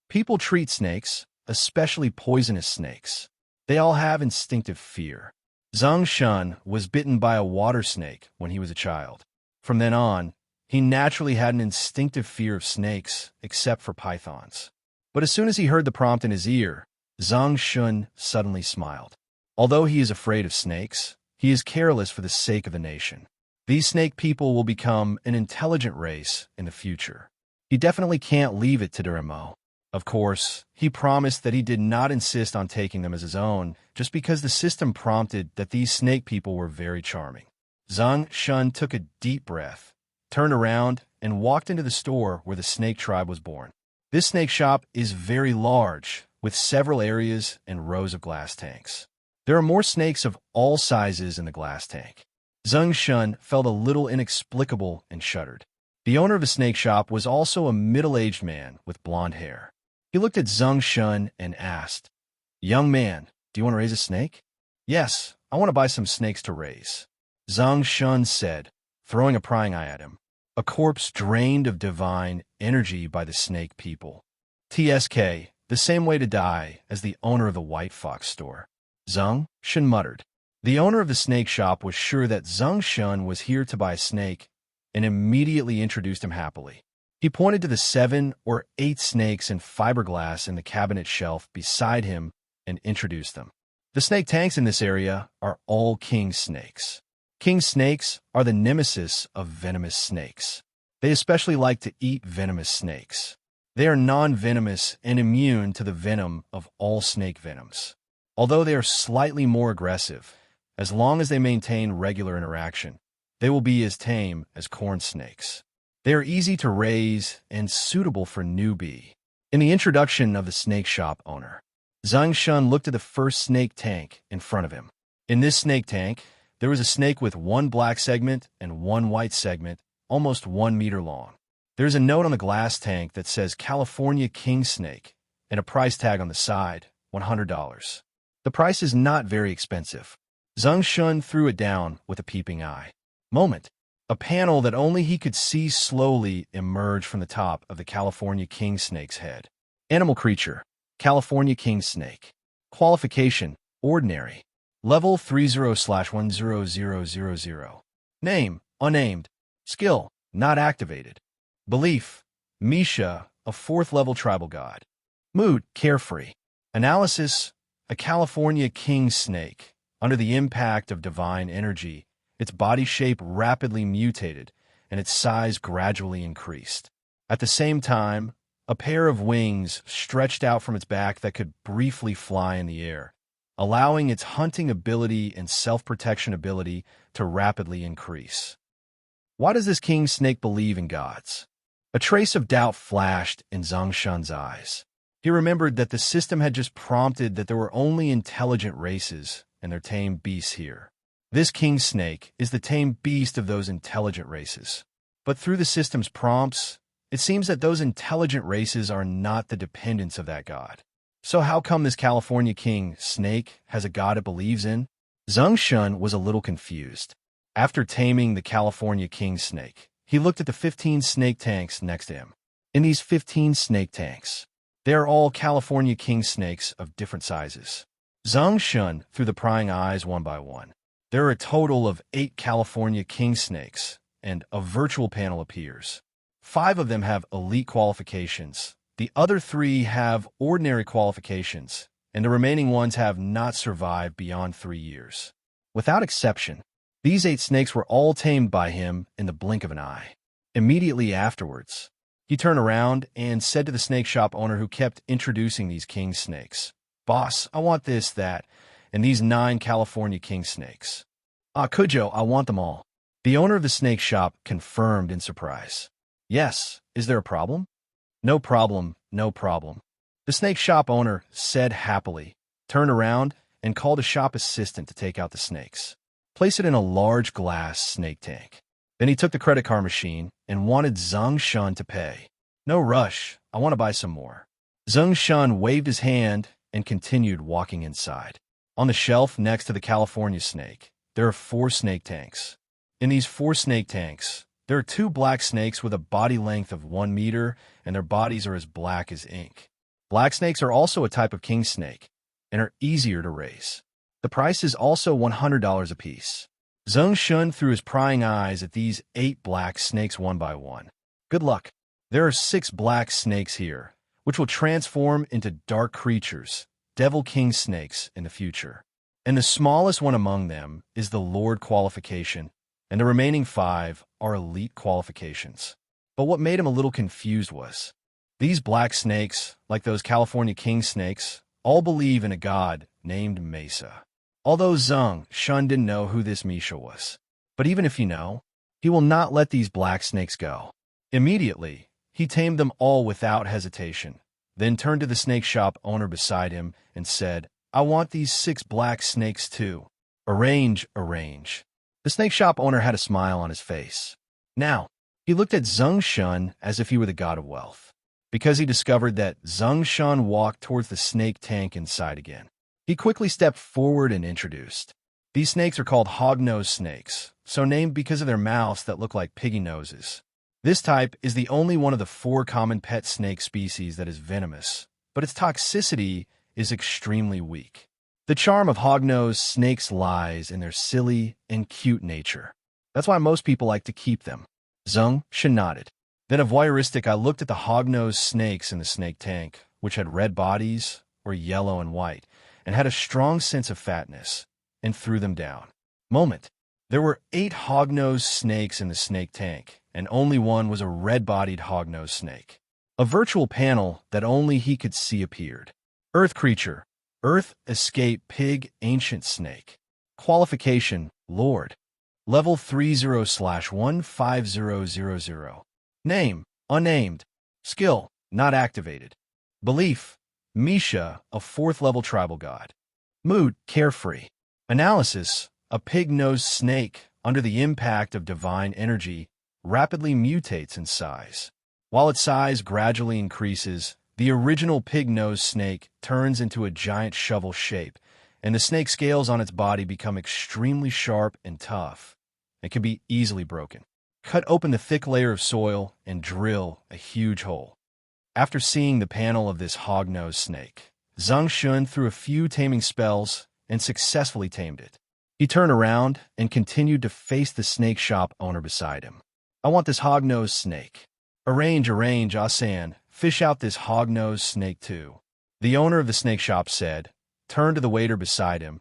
People treat snakes, especially poisonous snakes. They all have instinctive fear. Zeng Shen was bitten by a water snake when he was a child. From then on, he naturally had an instinctive fear of snakes, except for pythons. But as soon as he heard the prompt in his ear, Zeng Shen suddenly smiled. Although he is afraid of snakes, he is careless for the sake of the nation. These snake people will become an intelligent race in the future. He definitely can't leave it to Duramo. Of course, he promised that he did not insist on taking them as his own, just because the system prompted that these snake people were very charming. Zeng Shen took a deep breath, turned around, and walked into the store where the snake tribe was born. This snake shop is very large, with several areas and rows of glass tanks. There are more snakes of all sizes in the glass tank. Zeng Shen felt a little inexplicable and shuddered. The owner of the snake shop was also a middle-aged man with blonde hair. He looked at Zeng Shen and asked, "Young man, do you want to raise a snake?" "Yes, I want to buy some snakes to raise," Zeng Shen said, throwing a prying eye at him. A corpse drained of divine energy by the snake people. TSK, the same way to die as the owner of the White Fox store. Zeng Shen muttered. The owner of the snake shop was sure that Zeng Shen was here to buy a snake and immediately introduced him happily. He pointed to the 7 or 8 snakes in fiberglass in the cabinet shelf beside him and introduced them. The snake tanks in this area are all king snakes. King snakes are the nemesis of venomous snakes. They especially like to eat venomous snakes. They are non-venomous and immune to the venom of all snake venoms. Although they are slightly more aggressive, as long as they maintain regular interaction, they will be as tame as corn snakes. They are easy to raise and suitable for newbie. In the introduction of the snake shop owner, Zeng Shen looked at the first snake tank in front of him. In this snake tank, there was a snake with 1 black segment and 1 white segment, almost 1 meter long. There is a note on the glass tank that says California King Snake and a price tag on the side, $100. The price is not very expensive. Zeng Shen threw it down with a peeping eye. Moment. A panel that only he could see slowly emerged from the top of the California king snake's head. Animal creature, California king snake. Qualification, ordinary. Level 30/10000. Name, unnamed. Skill, not activated. Belief, Misha, a 4th level tribal god. Mood, carefree. Analysis, a California king snake. Under the impact of divine energy, its body shape rapidly mutated, and its size gradually increased. At the same time, a pair of wings stretched out from its back that could briefly fly in the air, allowing its hunting ability and self-protection ability to rapidly increase. Why does this king snake believe in gods? A trace of doubt flashed in Zeng Shen's eyes. He remembered that the system had just prompted that there were only intelligent races and their tame beasts here. This king snake is the tame beast of those intelligent races. But through the system's prompts, it seems that those intelligent races are not the dependents of that god. So how come this California king snake has a god it believes in? Zeng Shen was a little confused. After taming the California king snake, he looked at the 15 snake tanks next to him. In these 15 snake tanks, they are all California king snakes of different sizes. Zeng Shen threw the prying eyes one by one. There are a total of 8 California king snakes, and a virtual panel appears. 5 of them have elite qualifications. The other 3 have ordinary qualifications, and the remaining ones have not survived beyond 3 years. Without exception, these 8 snakes were all tamed by him in the blink of an eye. Immediately afterwards, he turned around and said to the snake shop owner who kept introducing these king snakes, "Boss, I want this, that, and these 9 California king snakes." "Ah, Cujo, I want them all." The owner of the snake shop confirmed in surprise. "Yes, is there a problem?" "No problem, no problem." The snake shop owner said happily, turned around, and called a shop assistant to take out the snakes. Place it in a large glass snake tank. Then he took the credit card machine and wanted Zeng Shen to pay. "No rush, I want to buy some more." Zeng Shen waved his hand and continued walking inside. On the shelf next to the California snake, there are 4 snake tanks. In these 4 snake tanks, There are two black snakes with a body length of 1 meter, and their bodies are as black as ink. Black snakes are also a type of king snake and are easier to raise. The price is also $100 apiece. Zeng Shen threw his prying eyes at these 8 black snakes one by one. Good luck. There are 6 black snakes here, which will transform into dark creatures, devil king snakes, in the future. And the smallest one among them is the Lord qualification, and the remaining 5 are elite qualifications. But what made him a little confused was, these black snakes, like those California king snakes, all believe in a god named Mesa. Although Zeng Shen didn't know who this Misha was. But even if you know, he will not let these black snakes go. Immediately, he tamed them all without hesitation, then turned to the snake shop owner beside him and said, "I want these 6 black snakes too. Arrange, arrange." The snake shop owner had a smile on his face. Now, he looked at Zeng Shen as if he were the god of wealth, because he discovered that Zeng Shen walked towards the snake tank inside again. He quickly stepped forward and introduced. These snakes are called hog-nosed snakes, so named because of their mouths that look like piggy noses. This type is the only one of the 4 common pet snake species that is venomous, but its toxicity is extremely weak. The charm of hog-nosed snakes lies in their silly and cute nature. That's why most people like to keep them. Zeng Shen nodded. Then, voyeuristic, I looked at the hog-nosed snakes in the snake tank, which had red bodies, or yellow and white, and had a strong sense of fatness, and threw them down. Moment. There were 8 hog-nosed snakes in the snake tank, and only one was a red-bodied hog-nosed snake. A virtual panel that only he could see appeared. Earth creature. Earth escape pig ancient snake. Qualification, Lord. Level 30/15000. Name, unnamed. Skill, not activated. Belief, Misha, a 4th-level tribal god. Mood, carefree. Analysis, a pig-nosed snake, under the impact of divine energy, rapidly mutates in size. While its size gradually increases, the original pig-nosed snake turns into a giant shovel shape, and the snake scales on its body become extremely sharp and tough. It can be easily broken. Cut open the thick layer of soil and drill a huge hole. After seeing the panel of this hog-nosed snake, Zeng Shen threw a few taming spells and successfully tamed it. He turned around and continued to face the snake shop owner beside him. "I want this hog-nosed snake. Arrange, Asan. Fish out this hog-nosed snake too." The owner of the snake shop said, turned to the waiter beside him,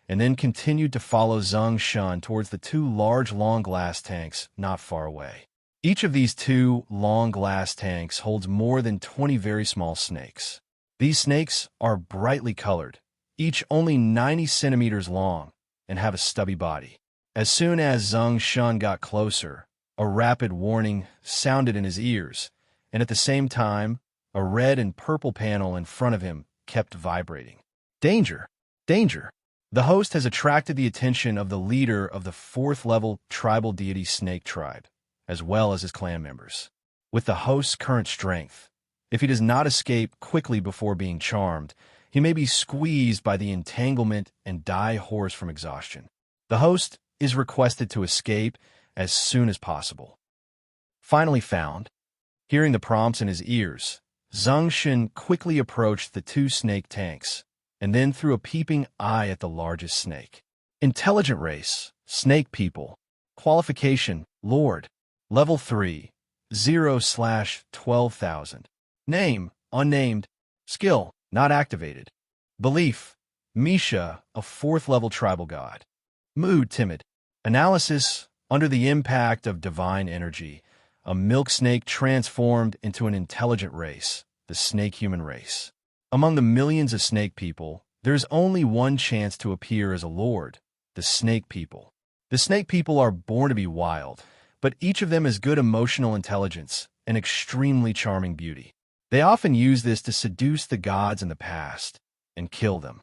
and then continued to follow Zeng Shen towards the 2 large long glass tanks not far away. Each of these 2 long glass tanks holds more than 20 very small snakes. These snakes are brightly colored, each only 90 centimeters long, and have a stubby body. As soon as Zeng Shen got closer, a rapid warning sounded in his ears, and at the same time, a red and purple panel in front of him kept vibrating. Danger! Danger! The host has attracted the attention of the leader of the 4th-level tribal deity snake tribe, as well as his clan members. With the host's current strength, if he does not escape quickly before being charmed, he may be squeezed by the entanglement and die hoarse from exhaustion. The host is requested to escape as soon as possible. Finally found, hearing the prompts in his ears, Zeng Shen quickly approached the 2 snake tanks, and then threw a peeping eye at the largest snake. Intelligent race, snake people. Qualification, Lord. Level 3, 0/12,000. Name, unnamed. Skill, not activated. Belief, Misha, a 4th-level tribal god. Mood, timid. Analysis, under the impact of divine energy, a milk snake transformed into an intelligent race, the snake-human race. Among the millions of snake people, there is only one chance to appear as a lord, the snake people. The snake people are born to be wild, but each of them has good emotional intelligence and extremely charming beauty. They often use this to seduce the gods in the past and kill them.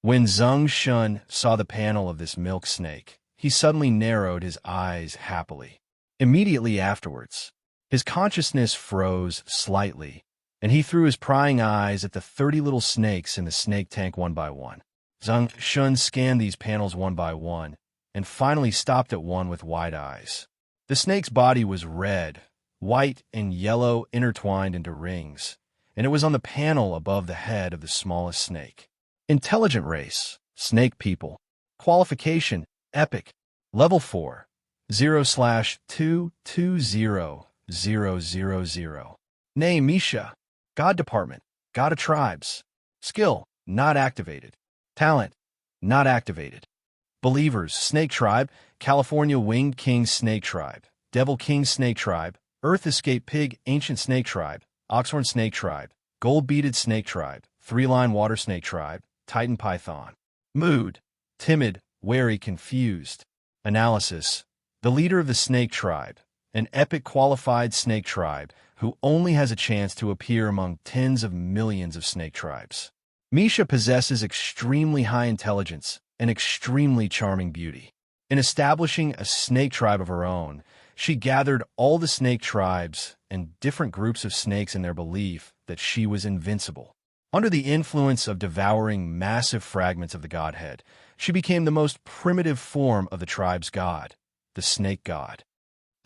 When Zeng Shen saw the panel of this milk snake, he suddenly narrowed his eyes happily. Immediately afterwards, his consciousness froze slightly, and he threw his prying eyes at the 30 little snakes in the snake tank one by one. Zeng Shen scanned these panels one by one, and finally stopped at one with wide eyes. The snake's body was red, white, and yellow intertwined into rings, and it was on the panel above the head of the smallest snake. Intelligent race, snake people. Qualification, epic. Level 4, 0/2200000. Name, Misha. God department, God of tribes. Skill, not activated. Talent, not activated. Believers, Snake Tribe, California Winged King Snake Tribe, Devil King Snake Tribe, Earth Escape Pig Ancient Snake Tribe, Oxhorn Snake Tribe, Gold Beaded Snake Tribe, Three-Line Water Snake Tribe, Titan Python. Mood, timid, wary, confused. Analysis, the leader of the Snake Tribe, an epic qualified snake tribe who only has a chance to appear among tens of millions of snake tribes. Misha possesses extremely high intelligence and extremely charming beauty. In establishing a snake tribe of her own, she gathered all the snake tribes and different groups of snakes in their belief that she was invincible. Under the influence of devouring massive fragments of the godhead, she became the most primitive form of the tribe's god, the snake god.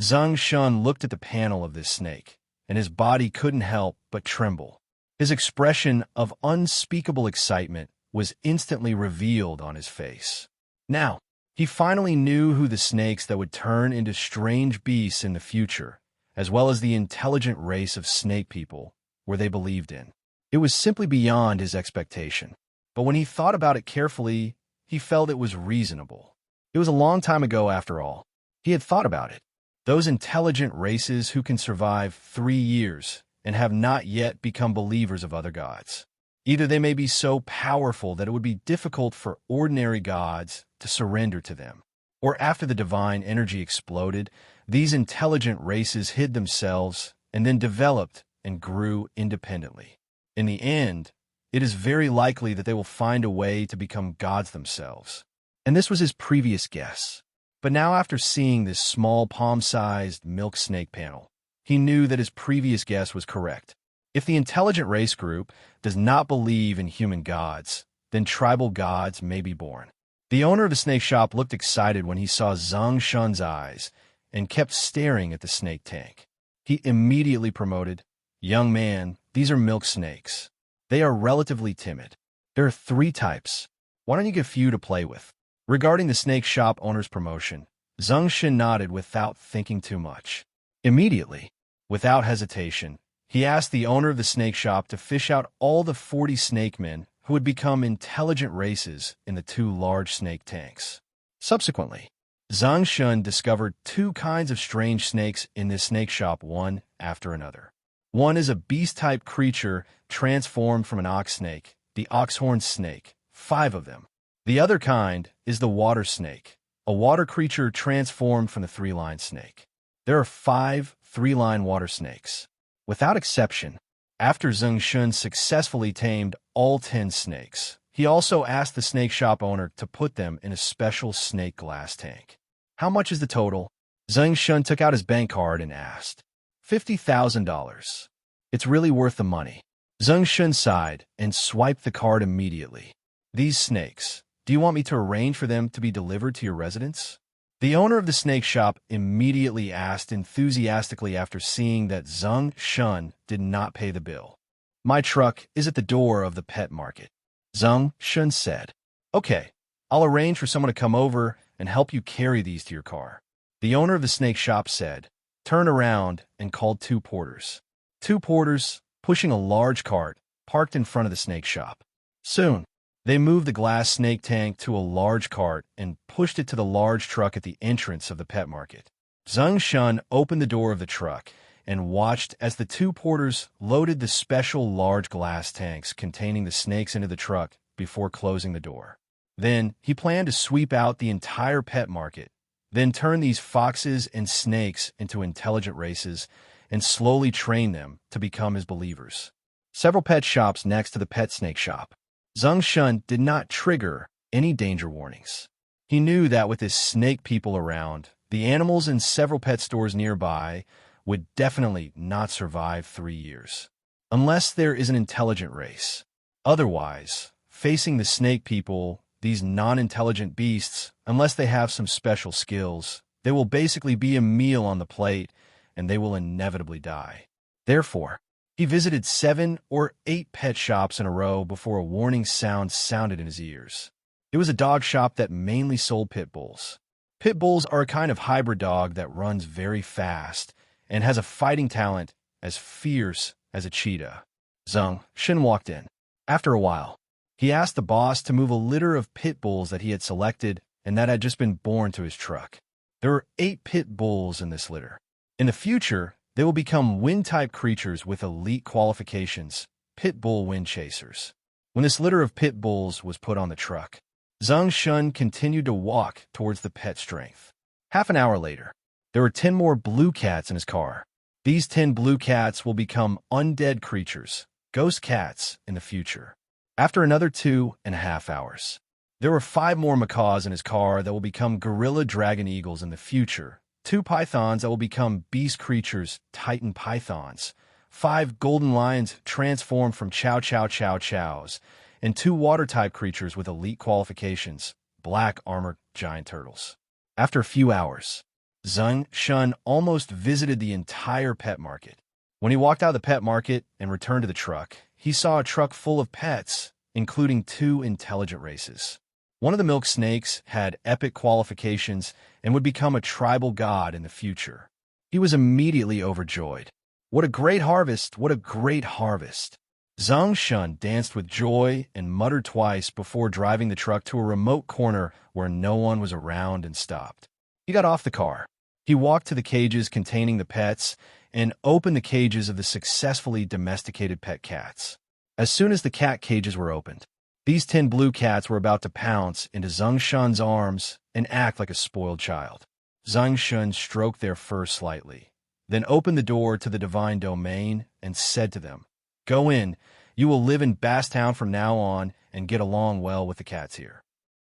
Zeng Shen looked at the panel of this snake, and his body couldn't help but tremble. His expression of unspeakable excitement was instantly revealed on his face. Now, he finally knew who the snakes that would turn into strange beasts in the future, as well as the intelligent race of snake people, were they believed in. It was simply beyond his expectation, but when he thought about it carefully, he felt it was reasonable. It was a long time ago, after all. He had thought about it. Those intelligent races who can survive 3 years and have not yet become believers of other gods. Either they may be so powerful that it would be difficult for ordinary gods to surrender to them, or after the divine energy exploded, these intelligent races hid themselves and then developed and grew independently. In the end, it is very likely that they will find a way to become gods themselves. And this was his previous guess. But now, after seeing this small palm-sized milk snake panel, he knew that his previous guess was correct. If the intelligent race group does not believe in human gods, then tribal gods may be born. The owner of the snake shop looked excited when he saw Zeng Shen's eyes and kept staring at the snake tank. He immediately promoted, "Young man, these are milk snakes. They are relatively timid. There are 3 types. Why don't you get a few to play with?" Regarding the snake shop owner's promotion, Zeng Shen nodded without thinking too much. Immediately, without hesitation, he asked the owner of the snake shop to fish out all the 40 snake men who would become intelligent races in the 2 large snake tanks. Subsequently, Zeng Shen discovered 2 kinds of strange snakes in this snake shop, one after another. One is a beast-type creature transformed from an ox snake, the oxhorn snake, 5 of them. The other kind is the water snake, a water creature transformed from the 3-line snake. There are 5 3-line water snakes. Without exception, after Zeng Shen successfully tamed all 10 snakes, he also asked the snake shop owner to put them in a special snake glass tank. "How much is the total?" Zeng Shen took out his bank card and asked. $50,000. "It's really worth the money." Zeng Shen sighed and swiped the card immediately. "These snakes, do you want me to arrange for them to be delivered to your residence?" The owner of the snake shop immediately asked enthusiastically after seeing that Zeng Shen did not pay the bill. "My truck is at the door of the pet market," Zeng Shen said. "Okay, I'll arrange for someone to come over and help you carry these to your car." The owner of the snake shop said, turned around and called 2 porters. 2 porters, pushing a large cart, parked in front of the snake shop. Soon, they moved the glass snake tank to a large cart and pushed it to the large truck at the entrance of the pet market. Zeng Shen opened the door of the truck and watched as the 2 porters loaded the special large glass tanks containing the snakes into the truck before closing the door. Then he planned to sweep out the entire pet market, then turn these foxes and snakes into intelligent races and slowly train them to become his believers. Several pet shops next to the pet snake shop. Zeng Shen did not trigger any danger warnings. He knew that with his snake people around, the animals in several pet stores nearby would definitely not survive 3 years. Unless there is an intelligent race. Otherwise, facing the snake people, these non-intelligent beasts, unless they have some special skills, They will basically be a meal on the plate, and they will inevitably die. Therefore, he visited 7 or 8 pet shops in a row before a warning sound sounded in his ears. It was a dog shop that mainly sold pit bulls. Pit bulls are a kind of hybrid dog that runs very fast and has a fighting talent as fierce as a cheetah. Zeng Shen walked in. After a while, he asked the boss to move a litter of pit bulls that he had selected and that had just been born to his truck. There were 8 pit bulls in this litter. In the future, they will become wind-type creatures with elite qualifications, pit bull wind chasers. When this litter of pit bulls was put on the truck, Zeng Shen continued to walk towards the pet strength. Half an hour later, there were 10 more blue cats in his car. These 10 blue cats will become undead creatures, ghost cats, in the future. After another 2.5 hours, there were 5 more macaws in his car that will become gorilla dragon eagles in the future, 2 pythons that will become beast creatures, titan pythons, 5 golden lions transformed from chow chow chow chows, and 2 water-type creatures with elite qualifications, black armored giant turtles. After a few hours, Zeng Shen almost visited the entire pet market. When he walked out of the pet market and returned to the truck, he saw a truck full of pets, including 2 intelligent races. One of the milk snakes had epic qualifications and would become a tribal god in the future. He was immediately overjoyed. What a great harvest! What a great harvest! Zeng Shen danced with joy and muttered twice before driving the truck to a remote corner where no one was around and stopped. He got off the car. He walked to the cages containing the pets and opened the cages of the successfully domesticated pet cats. As soon as the cat cages were opened, these 10 blue cats were about to pounce into Zeng Shen's arms and act like a spoiled child. Zeng Shen stroked their fur slightly, then opened the door to the divine domain and said to them, "Go in. You will live in Basstown from now on and get along well with the cats here."